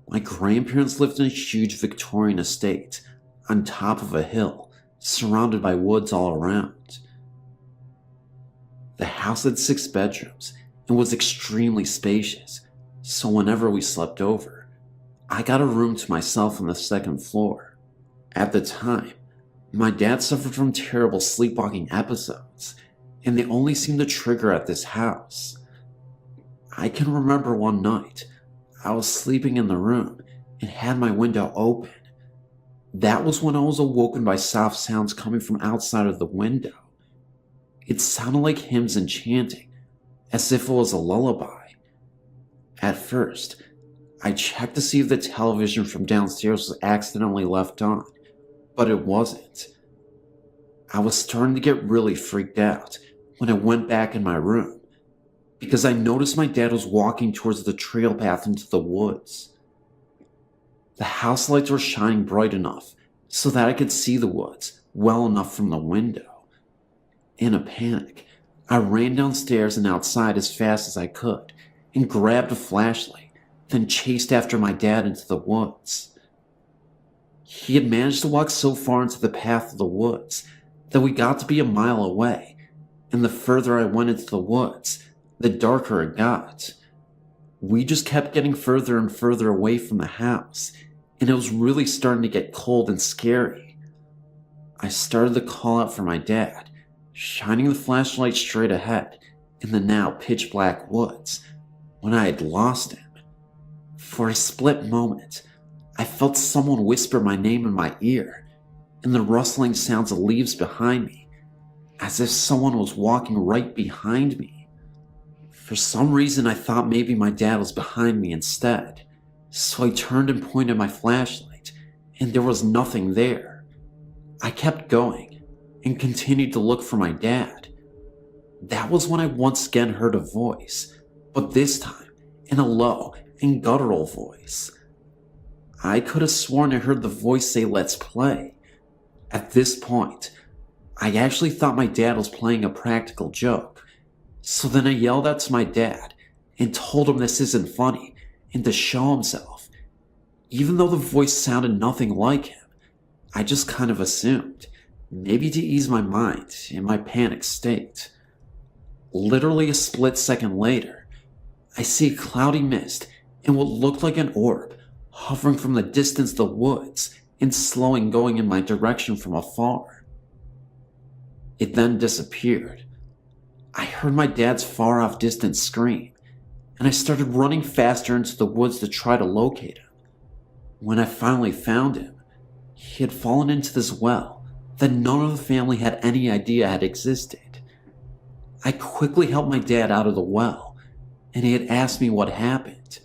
My grandparents lived in a huge Victorian estate on top of a hill, surrounded by woods all around. The house had 6 bedrooms and was extremely spacious, so whenever we slept over, I got a room to myself on the second floor. At the time, my dad suffered from terrible sleepwalking episodes, and they only seemed to trigger at this house. I can remember one night, I was sleeping in the room and had my window open. That was when I was awoken by soft sounds coming from outside of the window. It sounded like hymns and chanting, as if it was a lullaby. At first, I checked to see if the television from downstairs was accidentally left on, but it wasn't. I was starting to get really freaked out when I went back in my room, because I noticed my dad was walking towards the trail path into the woods. The house lights were shining bright enough so that I could see the woods well enough from the window. In a panic, I ran downstairs and outside as fast as I could and grabbed a flashlight, then chased after my dad into the woods. He had managed to walk so far into the path of the woods that we got to be a mile away, and the further I went into the woods, the darker it got. We just kept getting further and further away from the house, and it was really starting to get cold and scary. I started to call out for my dad, shining the flashlight straight ahead in the now pitch black woods, when I had lost him. For a split moment, I felt someone whisper my name in my ear, and the rustling sounds of leaves behind me, as if someone was walking right behind me. For some reason, I thought maybe my dad was behind me instead, so I turned and pointed my flashlight, and there was nothing there. I kept going and continued to look for my dad. That was when I once again heard a voice, but this time in a low and guttural voice. I could have sworn I heard the voice say, "Let's play." At this point, I actually thought my dad was playing a practical joke, so then I yelled out to my dad and told him this isn't funny and to show himself. Even though the voice sounded nothing like him, I just kind of assumed, maybe to ease my mind in my panic state. Literally a split second later, I see a cloudy mist and what looked like an orb hovering from the distance of the woods and slowing going in my direction from afar. It then disappeared. I heard my dad's far off distant scream, and I started running faster into the woods to try to locate him. When I finally found him, he had fallen into this well that none of the family had any idea had existed. I quickly helped my dad out of the well, and he had asked me what happened.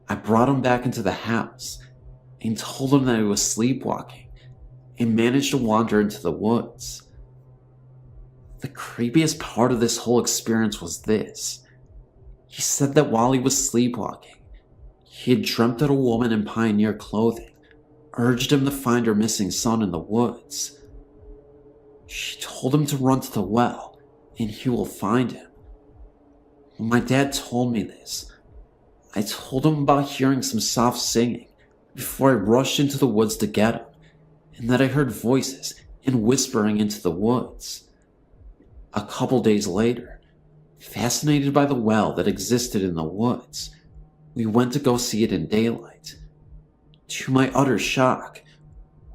I brought him back into the house and told him that he was sleepwalking and managed to wander into the woods. The creepiest part of this whole experience was this. He said that while he was sleepwalking, he had dreamt that a woman in pioneer clothing urged him to find her missing son in the woods. She told him to run to the well and he will find him. When my dad told me this, I told him about hearing some soft singing before I rushed into the woods to get him, and that I heard voices and whispering into the woods. A couple days later, fascinated by the well that existed in the woods, we went to go see it in daylight. To my utter shock,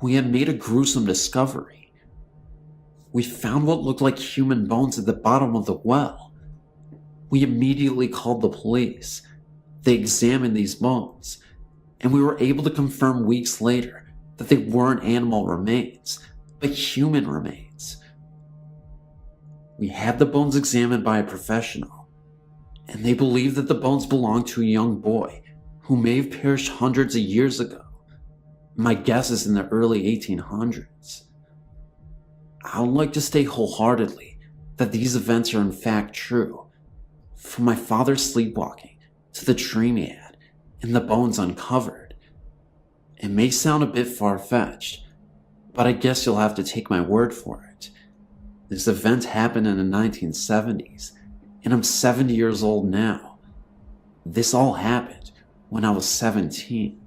we had made a gruesome discovery. We found what looked like human bones at the bottom of the well. We immediately called the police. They examined these bones, and we were able to confirm weeks later that they weren't animal remains, but human remains. We had the bones examined by a professional, and they believe that the bones belonged to a young boy who may have perished hundreds of years ago. My guess is in the early 1800s. I would like to state wholeheartedly that these events are in fact true, from my father sleepwalking to the dream he had and the bones uncovered. It may sound a bit far-fetched, but I guess you'll have to take my word for it. This event happened in the 1970s, and I'm 70 years old now. This all happened when I was 17.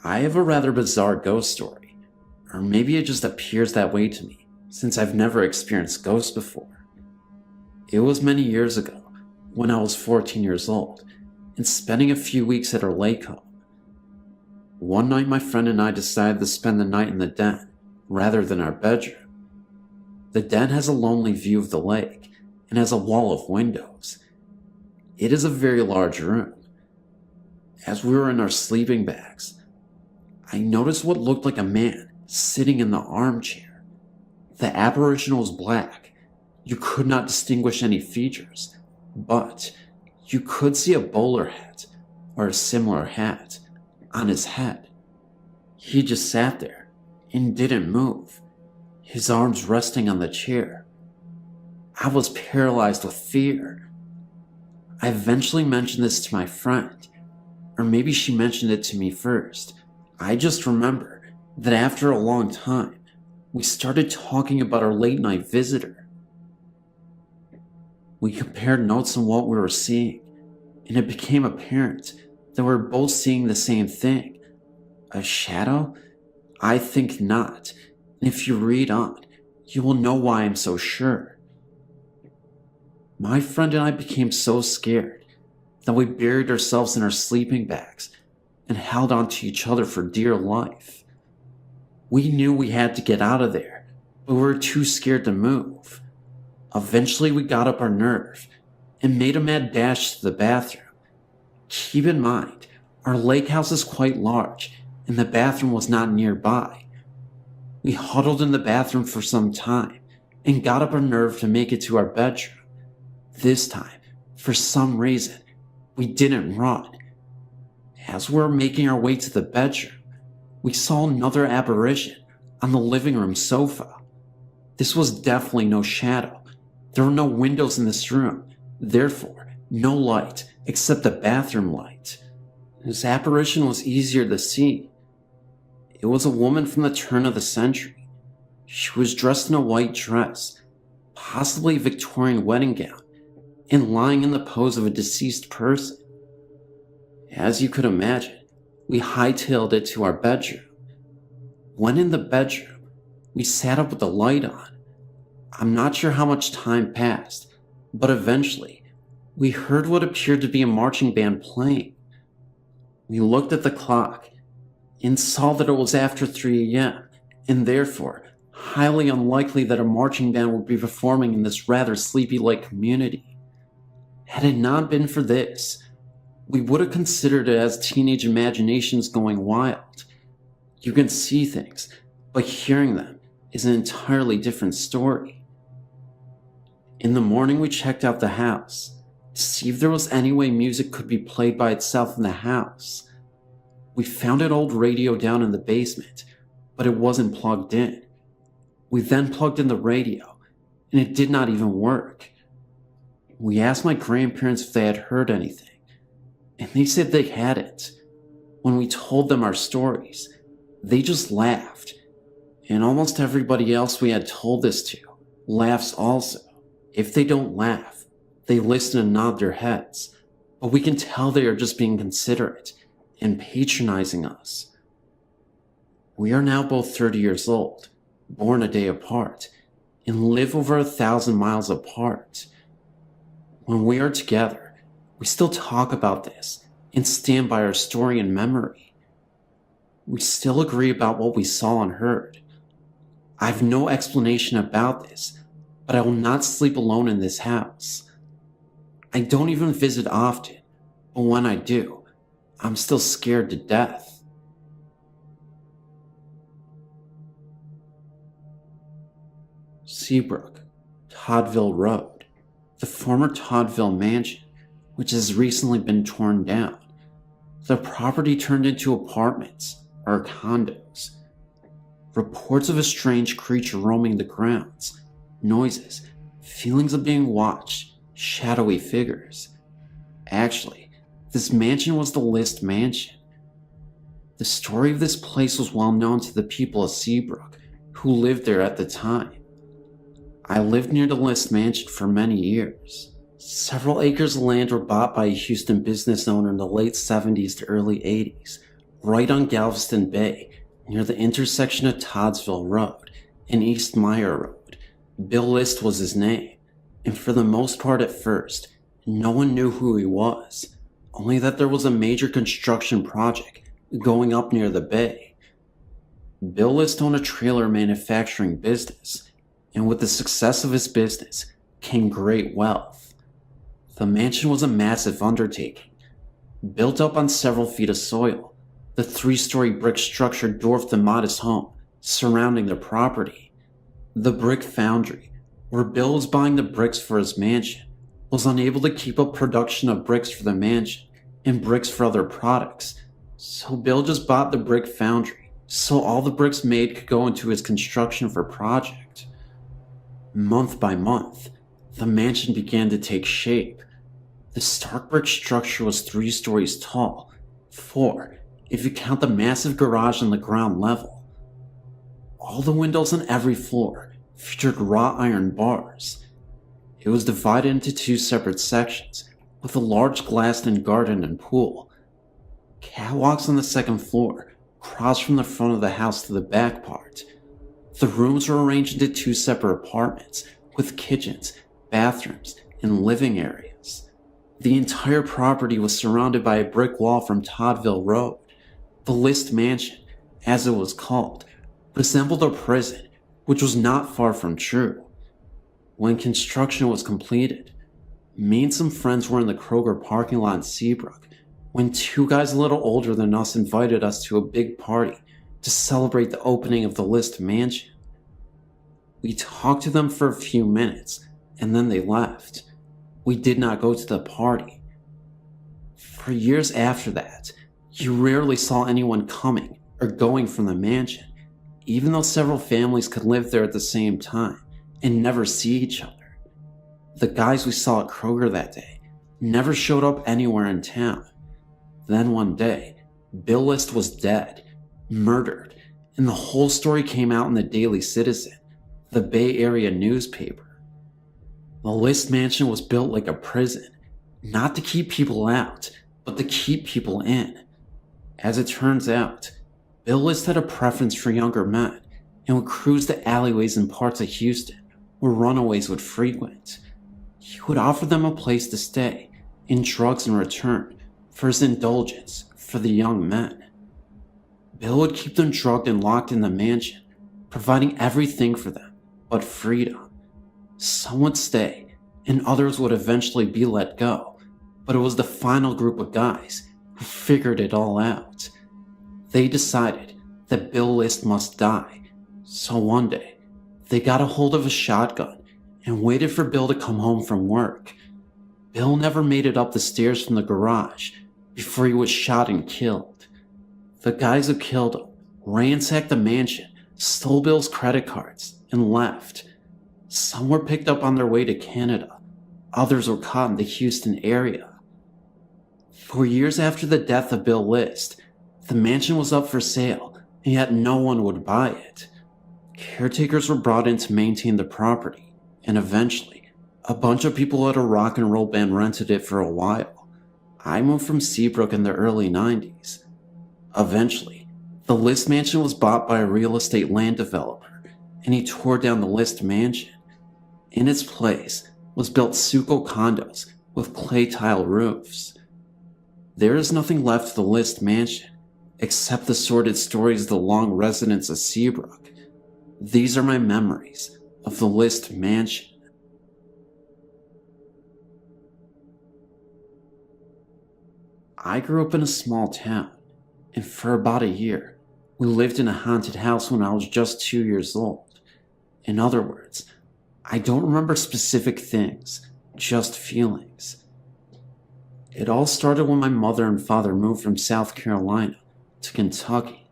I have a rather bizarre ghost story, or maybe it just appears that way to me, since I've never experienced ghosts before. It was many years ago, when I was 14 years old, and spending a few weeks at our lake home. One night my friend and I decided to spend the night in the den, rather than our bedroom. The den has a lonely view of the lake, and has a wall of windows. It is a very large room. As we were in our sleeping bags, I noticed what looked like a man sitting in the armchair. The apparition was black. You could not distinguish any features, but you could see a bowler hat, or a similar hat, on his head. He just sat there and didn't move, his arms resting on the chair. I was paralyzed with fear. I eventually mentioned this to my friend, or maybe she mentioned it to me first. I just remember that after a long time, we started talking about our late night visitor. We compared notes on what we were seeing, and it became apparent that we were both seeing the same thing. A shadow? I think not, and if you read on, you will know why I'm so sure. My friend and I became so scared that we buried ourselves in our sleeping bags and held on to each other for dear life. We knew we had to get out of there, but we were too scared to move. Eventually we got up our nerve and made a mad dash to the bathroom. Keep in mind, our lake house is quite large and the bathroom was not nearby. We huddled in the bathroom for some time and got up our nerve to make it to our bedroom. This time, for some reason, we didn't run. As we were making our way to the bedroom, we saw another apparition on the living room sofa. This was definitely no shadow. There were no windows in this room, therefore no light except the bathroom light. This apparition was easier to see. It was a woman from the turn of the century. She was dressed in a white dress, possibly a Victorian wedding gown, and lying in the pose of a deceased person. As you could imagine, we hightailed it to our bedroom. When in the bedroom, we sat up with the light on. I'm not sure how much time passed, but eventually, we heard what appeared to be a marching band playing. We looked at the clock and saw that it was after 3 a.m., and therefore highly unlikely that a marching band would be performing in this rather sleepy-like community. Had it not been for this, we would have considered it as teenage imaginations going wild. You can see things, but hearing them is an entirely different story. In the morning, we checked out the house to see if there was any way music could be played by itself in the house. We found an old radio down in the basement, but it wasn't plugged in. We then plugged in the radio, and it did not even work. We asked my grandparents if they had heard anything, and they said they hadn't. When we told them our stories, they just laughed, and almost everybody else we had told this to laughs also. If they don't laugh, they listen and nod their heads, but we can tell they are just being considerate and patronizing us. We are now both 30 years old, born a day apart, and live over 1,000 miles apart. When we are together, we still talk about this and stand by our story and memory. We still agree about what we saw and heard. I have no explanation about this, but I will not sleep alone in this house. I don't even visit often, but when I do, I'm still scared to death. Seabrook, Toddville Road, the former Toddville Mansion, which has recently been torn down. The property turned into apartments or condos. Reports of a strange creature roaming the grounds, noises, feelings of being watched, shadowy figures. Actually, this mansion was the List Mansion. The story of this place was well known to the people of Seabrook who lived there at the time. I lived near the List Mansion for many years. Several acres of land were bought by a Houston business owner in the late 70s to early 80s, right on Galveston Bay, near the intersection of Toddsville Road and East Meyer Road. Bill List was his name, and for the most part at first, no one knew who he was, only that there was a major construction project going up near the bay. Bill List owned a trailer manufacturing business, and with the success of his business came great wealth. The mansion was a massive undertaking. Built up on several feet of soil, the 3-story brick structure dwarfed the modest home surrounding the property. The brick foundry, where Bill was buying the bricks for his mansion, was unable to keep up production of bricks for the mansion and bricks for other products, so Bill just bought the brick foundry so all the bricks made could go into his construction for project. Month by month, the mansion began to take shape. The stark brick structure was 3 stories tall, 4 if you count the massive garage on the ground level. All the windows on every floor featured wrought iron bars. It was divided into 2 separate sections, with a large glassed-in garden and pool. Catwalks on the second floor crossed from the front of the house to the back part. The rooms were arranged into 2 separate apartments, with kitchens, bathrooms, and living areas. The entire property was surrounded by a brick wall from Toddville Road. The List Mansion, as it was called, resembled a prison, which was not far from true. When construction was completed, me and some friends were in the Kroger parking lot in Seabrook when 2 guys a little older than us invited us to a big party to celebrate the opening of the List Mansion. We talked to them for a few minutes, and then they left. We did not go to the party. For years after that, you rarely saw anyone coming or going from the mansion, even though several families could live there at the same time and never see each other. The guys we saw at Kroger that day never showed up anywhere in town. Then one day, Bill List was dead, murdered, and the whole story came out in the Daily Citizen, the Bay Area newspaper. The List Mansion was built like a prison, not to keep people out, but to keep people in. As it turns out, Bill List had a preference for younger men and would cruise the alleyways in parts of Houston where runaways would frequent. He would offer them a place to stay and drugs in return for his indulgence for the young men. Bill would keep them drugged and locked in the mansion, providing everything for them but freedom. Some would stay, and others would eventually be let go, but it was the final group of guys who figured it all out. They decided that Bill List must die, so one day, they got a hold of a shotgun and waited for Bill to come home from work. Bill never made it up the stairs from the garage before he was shot and killed. The guys who killed him ransacked the mansion, stole Bill's credit cards, and left. Some were picked up on their way to Canada. Others were caught in the Houston area. For years after the death of Bill List, the mansion was up for sale, and yet no one would buy it. Caretakers were brought in to maintain the property, and eventually, a bunch of people at a rock and roll band rented it for a while. I moved from Seabrook in the early 90s. Eventually, the List mansion was bought by a real estate land developer, and he tore down the List mansion. In its place was built Suco condos with clay tile roofs. There is nothing left of the List mansion, except the sordid stories of the long residents of Seabrook. These are my memories of the List mansion. I grew up in a small town, and for about a year, we lived in a haunted house when I was just 2 years old. In other words, I don't remember specific things, just feelings. It all started when my mother and father moved from South Carolina to Kentucky.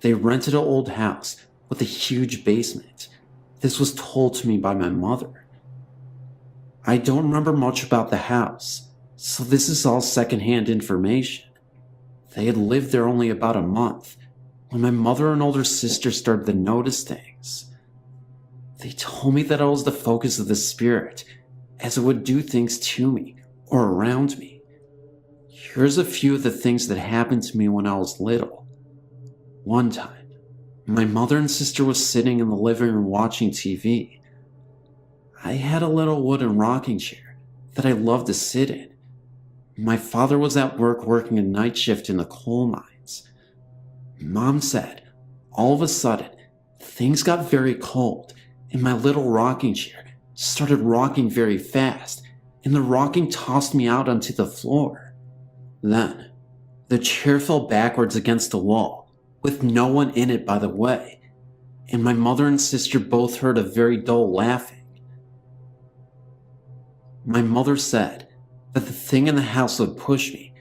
They rented an old house with a huge basement. This was told to me by my mother. I don't remember much about the house, so this is all secondhand information. They had lived there only about a month when my mother and older sister started to notice things. They told me that I was the focus of the spirit, as it would do things to me or around me. Here's a few of the things that happened to me when I was little. One time, my mother and sister was sitting in the living room watching TV. I had a little wooden rocking chair that I loved to sit in. My father was at work working a night shift in the coal mines. Mom said, all of a sudden, things got very cold, and my little rocking chair started rocking very fast, and the rocking tossed me out onto the floor. Then, the chair fell backwards against the wall, with no one in it by the way, and my mother and sister both heard a very dull laughing. My mother said that the thing in the house would push me,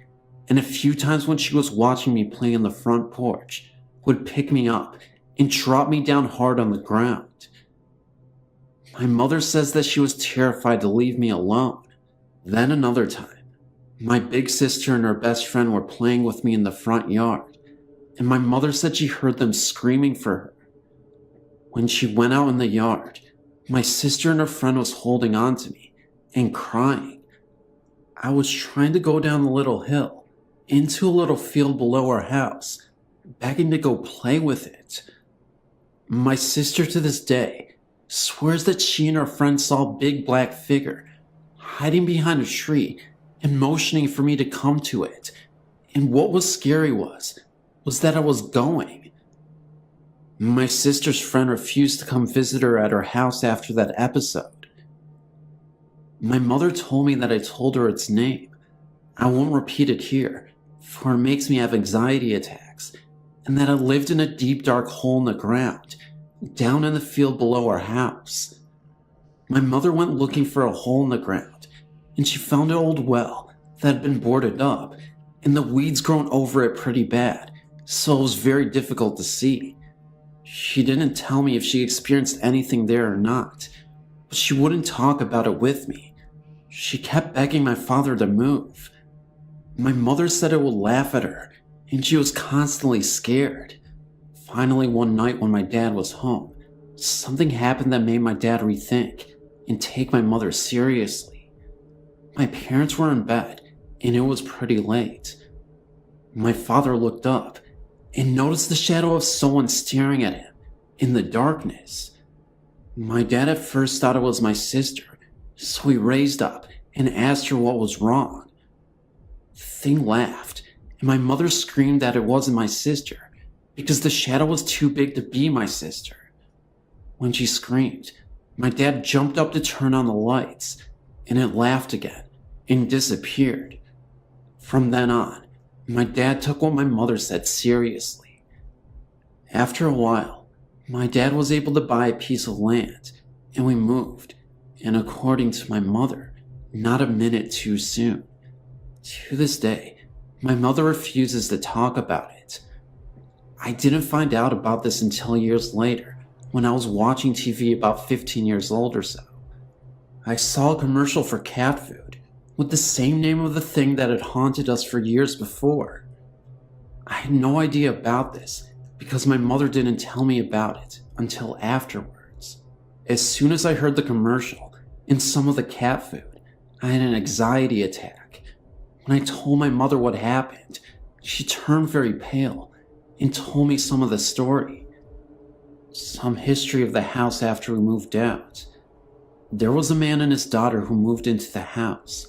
and a few times when she was watching me play on the front porch, would pick me up and drop me down hard on the ground. My mother says that she was terrified to leave me alone. Then another time, my big sister and her best friend were playing with me in the front yard, and my mother said she heard them screaming for her. When she went out in the yard, my sister and her friend was holding on to me and crying. I was trying to go down the little hill into a little field below our house, begging to go play with it. My sister to this day swears that she and her friend saw a big black figure hiding behind a tree and motioning for me to come to it. And what was scary was that I was going. My sister's friend refused to come visit her at her house after that episode. My mother told me that I told her its name. I won't repeat it here, for it makes me have anxiety attacks, and that I lived in a deep dark hole in the ground, down in the field below our house. My mother went looking for a hole in the ground, and she found an old well that had been boarded up, and the weeds grown over it pretty bad, so it was very difficult to see. She didn't tell me if she experienced anything there or not, but she wouldn't talk about it with me. She kept begging my father to move. My mother said it would laugh at her, and she was constantly scared. Finally, one night when my dad was home, something happened that made my dad rethink and take my mother seriously. My parents were in bed, and it was pretty late. My father looked up and noticed the shadow of someone staring at him in the darkness. My dad at first thought it was my sister, so he raised up and asked her what was wrong. The thing laughed, and my mother screamed that it wasn't my sister, because the shadow was too big to be my sister. When she screamed, my dad jumped up to turn on the lights, and it laughed again and disappeared. From then on, my dad took what my mother said seriously. After a while, my dad was able to buy a piece of land, and we moved, and according to my mother, not a minute too soon. To this day, my mother refuses to talk about it. I didn't find out about this until years later, when I was watching TV about 15 years old or so. I saw a commercial for cat food with the same name of the thing that had haunted us for years before. I had no idea about this because my mother didn't tell me about it until afterwards. As soon as I heard the commercial and some of the cat food, I had an anxiety attack. When I told my mother what happened, she turned very pale and told me some of the story. Some history of the house after we moved out. There was a man and his daughter who moved into the house.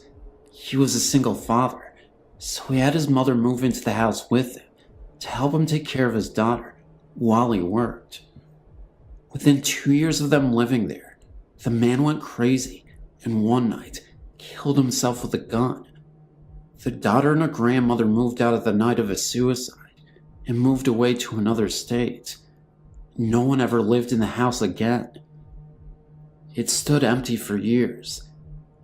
He was a single father, so he had his mother move into the house with him to help him take care of his daughter while he worked. Within 2 years of them living there, the man went crazy and one night killed himself with a gun. The daughter and her grandmother moved out at the night of his suicide and moved away to another state. No one ever lived in the house again. It stood empty for years,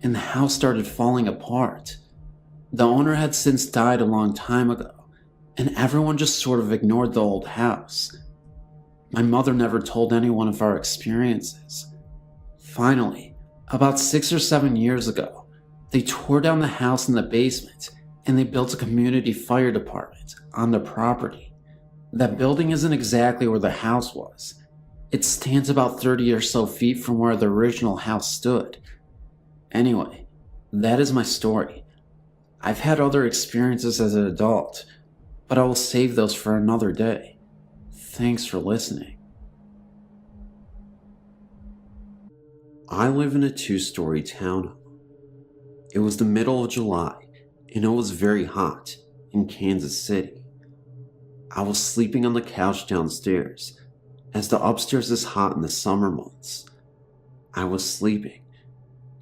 and the house started falling apart. The owner had since died a long time ago, and everyone just sort of ignored the old house. My mother never told anyone of our experiences. Finally, about 6 or 7 years ago, they tore down the house in the basement and they built a community fire department on the property. That building isn't exactly where the house was. It stands about 30 or so feet from where the original house stood. Anyway, that is my story. I've had other experiences as an adult, but I will save those for another day. Thanks for listening. I live in a 2-story townhome. It was the middle of July, and it was very hot in Kansas City. I was sleeping on the couch downstairs, as the upstairs is hot in the summer months. I was sleeping,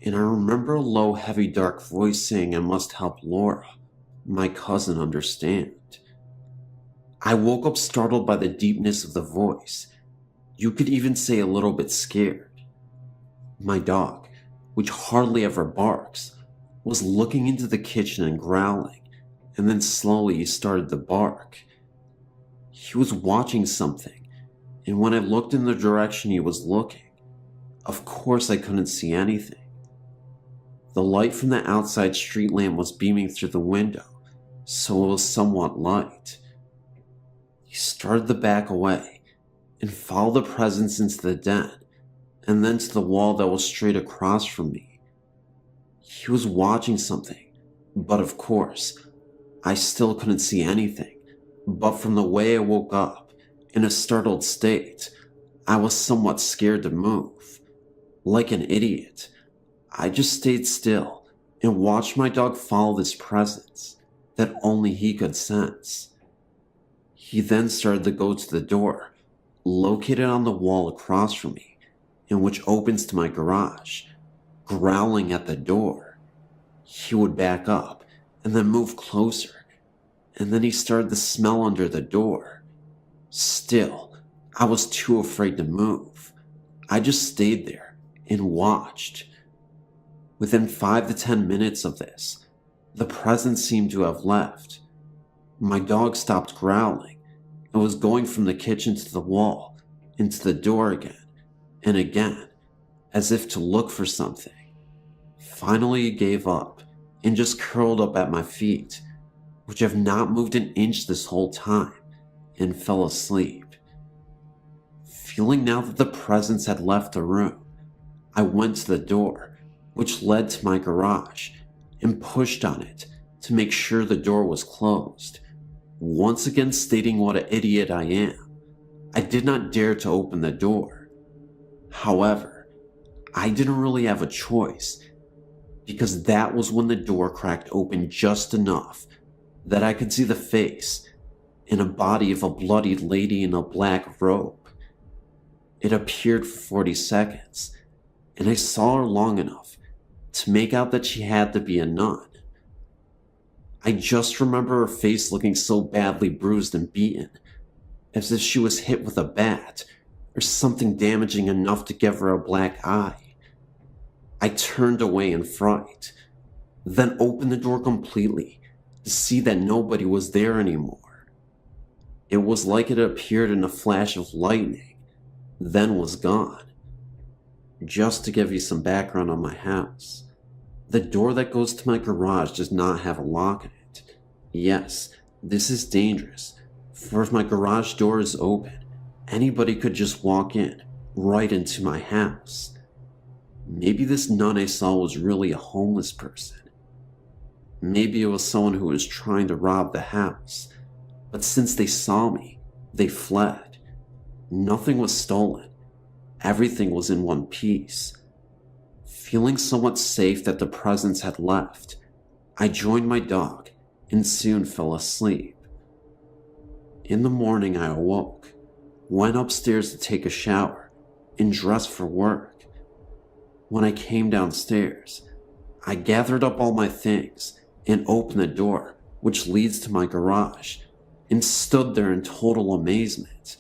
and I remember a low, heavy, dark voice saying I must help Laura, my cousin, understand. I woke up startled by the deepness of the voice. You could even say a little bit scared. My dog, which hardly ever barks, was looking into the kitchen and growling, and then slowly he started to bark. He was watching something, and when I looked in the direction he was looking, of course I couldn't see anything. The light from the outside street lamp was beaming through the window, so it was somewhat light. He started to back away and follow the presence into the den, and then to the wall that was straight across from me. He was watching something, but of course, I still couldn't see anything. But from the way I woke up, in a startled state, I was somewhat scared to move. Like an idiot, I just stayed still and watched my dog follow this presence that only he could sense. He then started to go to the door, located on the wall across from me, and which opens to my garage, growling at the door. He would back up and then move closer, and then he started to smell under the door. Still, I was too afraid to move. I just stayed there and watched. Within 5 to 10 minutes of this, the presence seemed to have left. My dog stopped growling and was going from the kitchen to the wall, into the door again, and again, as if to look for something. Finally, he gave up and just curled up at my feet, which have not moved an inch this whole time, and fell asleep. Feeling now that the presence had left the room, I went to the door, which led to my garage, and pushed on it to make sure the door was closed. Once again stating what an idiot I am, I did not dare to open the door. However, I didn't really have a choice, because that was when the door cracked open just enough that I could see the face and a body of a bloodied lady in a black robe. It appeared for 40 seconds, and I saw her long enough to make out that she had to be a nun. I just remember her face looking so badly bruised and beaten, as if she was hit with a bat or something damaging enough to give her a black eye. I turned away in fright, then opened the door completely to see that nobody was there anymore. It was like it appeared in a flash of lightning, then was gone. Just to give you some background on my house, the door that goes to my garage does not have a lock on it. Yes, this is dangerous, for if my garage door is open, anybody could just walk in, right into my house. Maybe this nun I saw was really a homeless person. Maybe it was someone who was trying to rob the house, but since they saw me, they fled. Nothing was stolen. Everything was in one piece. Feeling somewhat safe that the presence had left, I joined my dog and soon fell asleep. In the morning I awoke, went upstairs to take a shower, and dressed for work. When I came downstairs, I gathered up all my things and opened the door, which leads to my garage, and stood there in total amazement.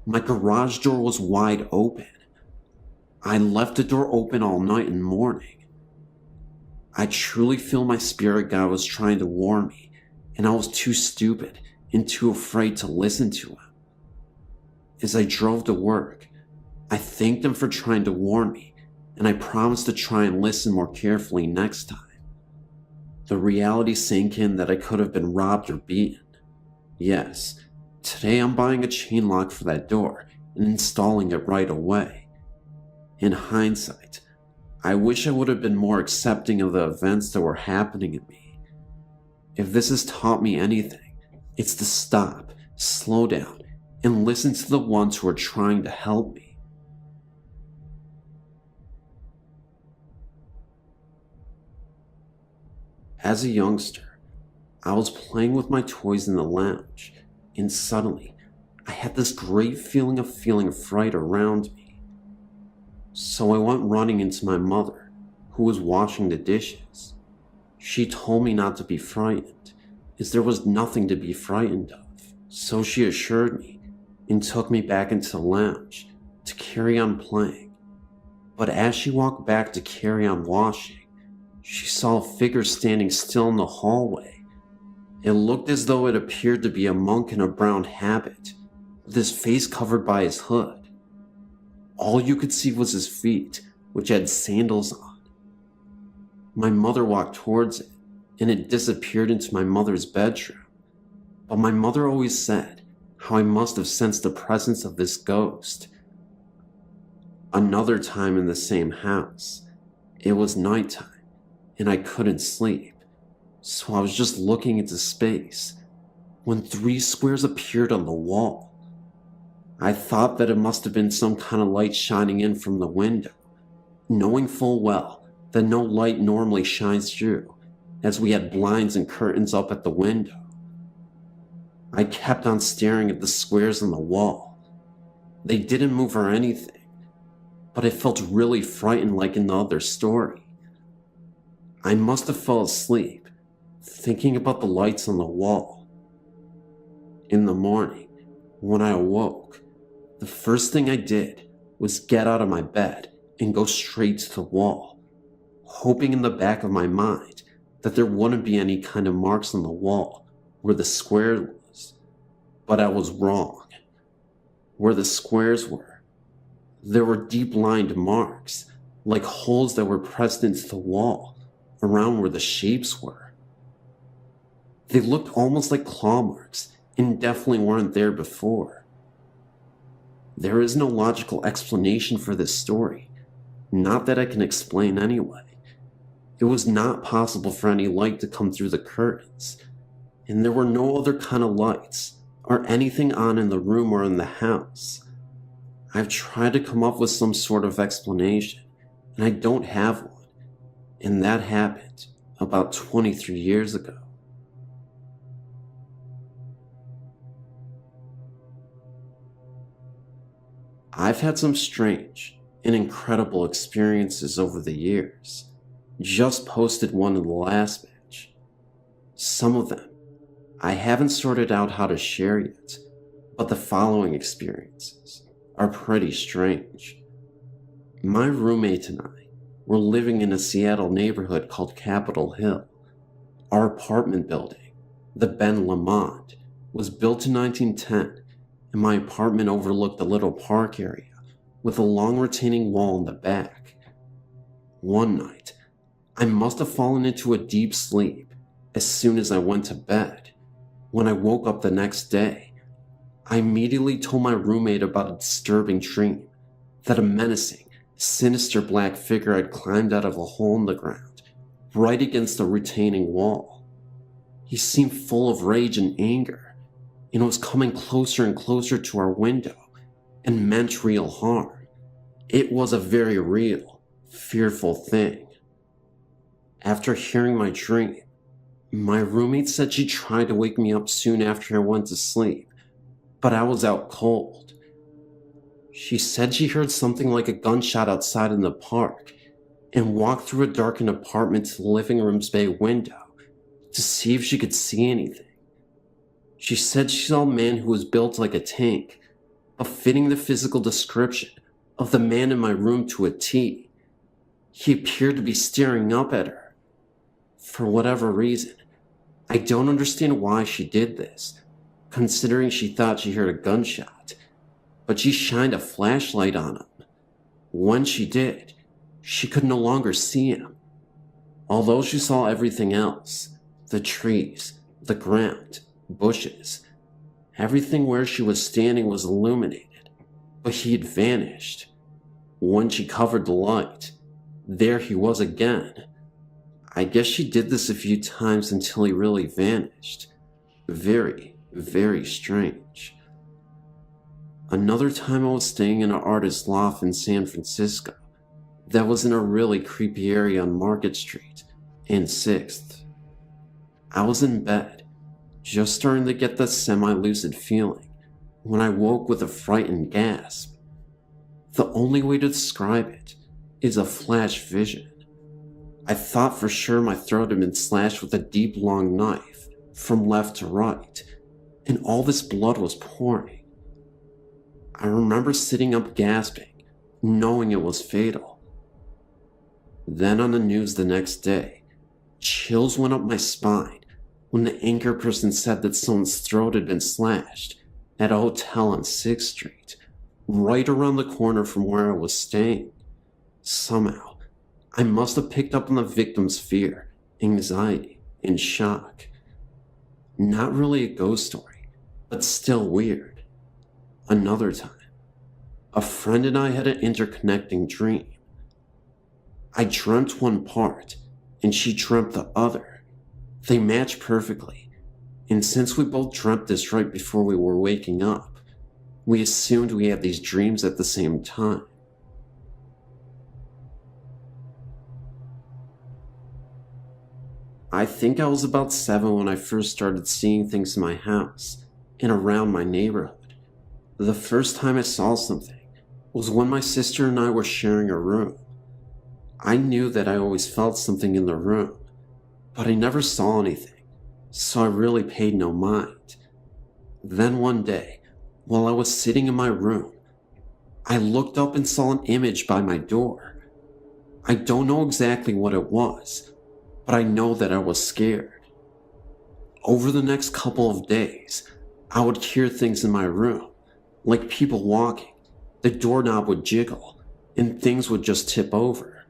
My garage door was wide open. I left the door open all night and morning. I truly feel my spirit guide was trying to warn me, and I was too stupid and too afraid to listen to him. As I drove to work, I thanked him for trying to warn me, and I promised to try and listen more carefully next time. The reality sank in that I could have been robbed or beaten. Yes, today I'm buying a chain lock for that door and installing it right away. In hindsight, I wish I would have been more accepting of the events that were happening to me. If this has taught me anything, it's to stop, slow down, and listen to the ones who are trying to help me. As a youngster, I was playing with my toys in the lounge, and suddenly, I had this great feeling of fright around me. So I went running into my mother, who was washing the dishes. She told me not to be frightened, as there was nothing to be frightened of. So she assured me, and took me back into the lounge to carry on playing. But as she walked back to carry on washing, she saw a figure standing still in the hallway. It looked as though it appeared to be a monk in a brown habit, with his face covered by his hood. All you could see was his feet, which had sandals on. My mother walked towards it, and it disappeared into my mother's bedroom. But my mother always said how I must have sensed the presence of this ghost. Another time in the same house, it was nighttime, and I couldn't sleep, so I was just looking into space when 3 squares appeared on the wall. I thought that it must have been some kind of light shining in from the window, knowing full well that no light normally shines through, as we had blinds and curtains up at the window. I kept on staring at the squares on the wall. They didn't move or anything, but I felt really frightened like in the other story. I must have fell asleep, thinking about the lights on the wall. In the morning, when I awoke, the first thing I did was get out of my bed and go straight to the wall, hoping in the back of my mind that there wouldn't be any kind of marks on the wall where the square was. But I was wrong. Where the squares were, there were deep-lined marks, like holes that were pressed into the wall, around where the shapes were. They looked almost like claw marks and definitely weren't there before. There is no logical explanation for this story, not that I can explain anyway. It was not possible for any light to come through the curtains, and there were no other kind of lights or anything on in the room or in the house. I've tried to come up with some sort of explanation, and I don't have one. And that happened about 23 years ago. I've had some strange and incredible experiences over the years. Just posted one in the last batch. Some of them I haven't sorted out how to share yet, but the following experiences are pretty strange. My roommate and I were living in a Seattle neighborhood called Capitol Hill. Our apartment building, the Ben Lamont, was built in 1910, and my apartment overlooked a little park area with a long retaining wall in the back. One night, I must have fallen into a deep sleep as soon as I went to bed. When I woke up the next day, I immediately told my roommate about a disturbing dream that a menacing, sinister black figure had climbed out of a hole in the ground, right against the retaining wall. He seemed full of rage and anger, and was coming closer and closer to our window and meant real harm. It was a very real, fearful thing. After hearing my dream, my roommate said she tried to wake me up soon after I went to sleep, but I was out cold. She said she heard something like a gunshot outside in the park and walked through a darkened apartment to the living room's bay window to see if she could see anything. She said she saw a man who was built like a tank, but fitting the physical description of the man in my room to a T. He appeared to be staring up at her. For whatever reason, I don't understand why she did this, considering she thought she heard a gunshot, but she shined a flashlight on him. When she did, she could no longer see him. Although she saw everything else, the trees, the ground, bushes, everything where she was standing was illuminated, but he had vanished. When she covered the light, there he was again. I guess she did this a few times until he really vanished. Very, very strange. Another time I was staying in an artist's loft in San Francisco that was in a really creepy area on Market Street and 6th. I was in bed, just starting to get that semi-lucid feeling, when I woke with a frightened gasp. The only way to describe it is a flash vision. I thought for sure my throat had been slashed with a deep long knife from left to right, and all this blood was pouring. I remember sitting up gasping, knowing it was fatal. Then on the news the next day, chills went up my spine when the anchor person said that someone's throat had been slashed at a hotel on 6th Street, right around the corner from where I was staying. Somehow, I must have picked up on the victim's fear, anxiety, and shock. Not really a ghost story, but still weird. Another time, a friend and I had an interconnecting dream. I dreamt one part, and she dreamt the other. They matched perfectly, and since we both dreamt this right before we were waking up, we assumed we had these dreams at the same time. I think I was about 7 when I first started seeing things in my house and around my neighborhood. The first time I saw something was when my sister and I were sharing a room. I knew that I always felt something in the room, but I never saw anything, so I really paid no mind. Then one day, while I was sitting in my room, I looked up and saw an image by my door. I don't know exactly what it was, but I know that I was scared. Over the next couple of days, I would hear things in my room, like people walking, the doorknob would jiggle, and things would just tip over.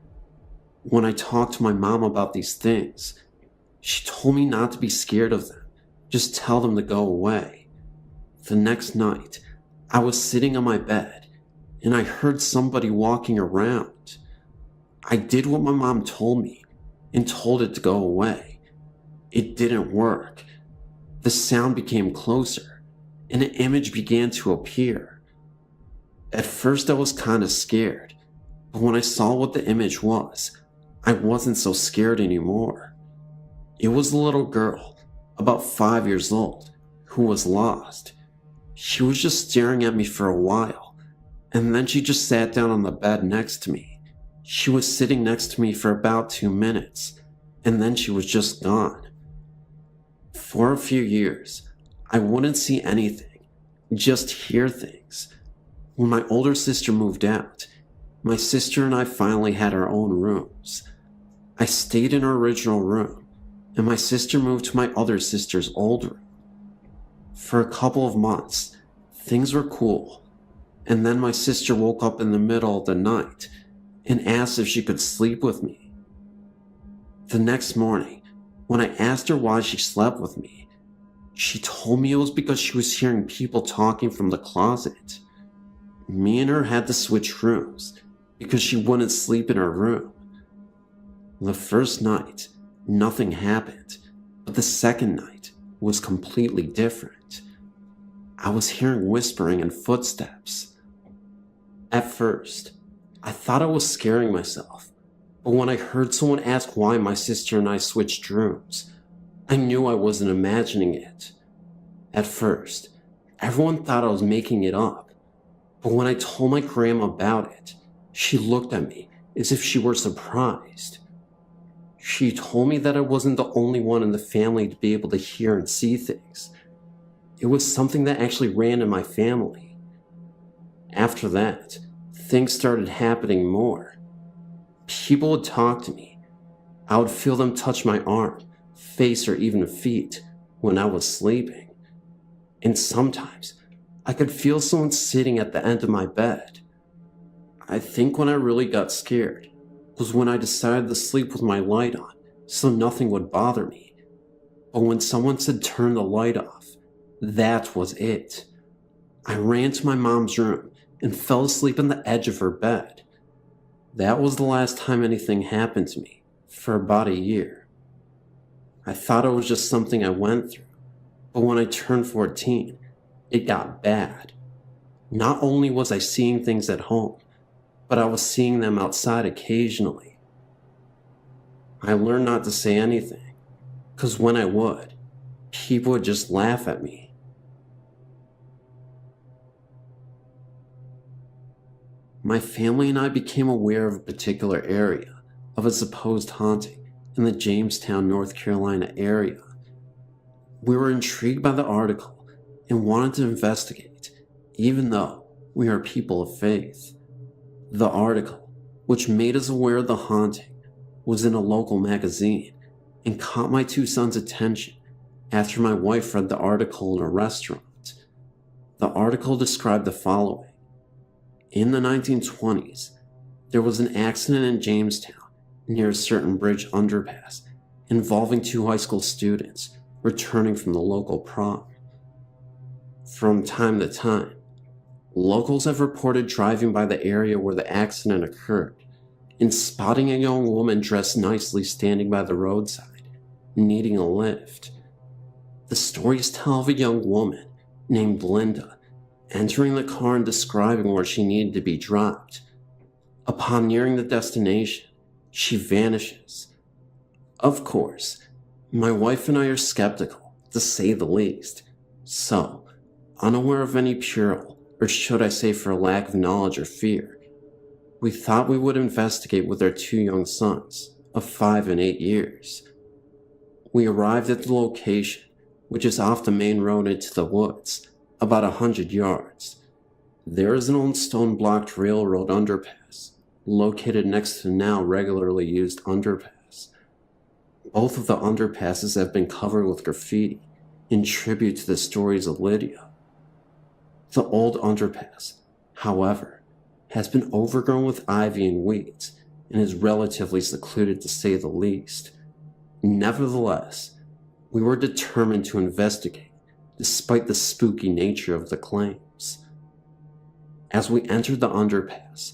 When I talked to my mom about these things, she told me not to be scared of them, just tell them to go away. The next night, I was sitting on my bed, and I heard somebody walking around. I did what my mom told me, and told it to go away. It didn't work. The sound became closer, and an image began to appear. At first I was kind of scared, but when I saw what the image was, I wasn't so scared anymore. It was a little girl, about 5 years old, who was lost. She was just staring at me for a while, and then she just sat down on the bed next to me. She was sitting next to me for about 2 minutes, and then she was just gone. For a few years, I wouldn't see anything, just hear things. When my older sister moved out, my sister and I finally had our own rooms. I stayed in her original room, and my sister moved to my other sister's old room. For a couple of months, things were cool. And then my sister woke up in the middle of the night and asked if she could sleep with me. The next morning, when I asked her why she slept with me, she told me it was because she was hearing people talking from the closet. Me and her had to switch rooms because she wouldn't sleep in her room. The first night, nothing happened, but the second night was completely different. I was hearing whispering and footsteps. At first, I thought I was scaring myself, but when I heard someone ask why my sister and I switched rooms, I knew I wasn't imagining it. At first, everyone thought I was making it up, but when I told my grandma about it, she looked at me as if she were surprised. She told me that I wasn't the only one in the family to be able to hear and see things. It was something that actually ran in my family. After that, things started happening more. People would talk to me. I would feel them touch my arm, face, or even feet when I was sleeping. And sometimes I could feel someone sitting at the end of my bed. I think when I really got scared was when I decided to sleep with my light on so nothing would bother me. But when someone said turn the light off, that was it. I ran to my mom's room and fell asleep on the edge of her bed. That was the last time anything happened to me for about a year. I thought it was just something I went through, but when I turned 14, it got bad. Not only was I seeing things at home, but I was seeing them outside occasionally. I learned not to say anything, because when I would, people would just laugh at me. My family and I became aware of a particular area of a supposed haunting in the Jamestown, North Carolina area. We were intrigued by the article and wanted to investigate, even though we are people of faith. The article, which made us aware of the haunting, was in a local magazine and caught my two sons' attention after my wife read the article in a restaurant. The article described the following. In the 1920s, there was an accident in Jamestown near a certain bridge underpass involving two high school students returning from the local prom. From time to time, locals have reported driving by the area where the accident occurred and spotting a young woman dressed nicely standing by the roadside, needing a lift. The stories tell of a young woman named Linda entering the car and describing where she needed to be dropped. Upon nearing the destination, she vanishes. Of course, my wife and I are skeptical, to say the least, so, unaware of any peril, or should I say for a lack of knowledge or fear, we thought we would investigate with our two young sons, of 5 and 8 years. We arrived at the location, which is off the main road into the woods, about 100 yards. There is an old stone-blocked railroad underpass, located next to the now regularly used underpass. Both of the underpasses have been covered with graffiti in tribute to the stories of Lydia. The old underpass, however, has been overgrown with ivy and weeds and is relatively secluded to say the least. Nevertheless, we were determined to investigate despite the spooky nature of the claims. As we entered the underpass,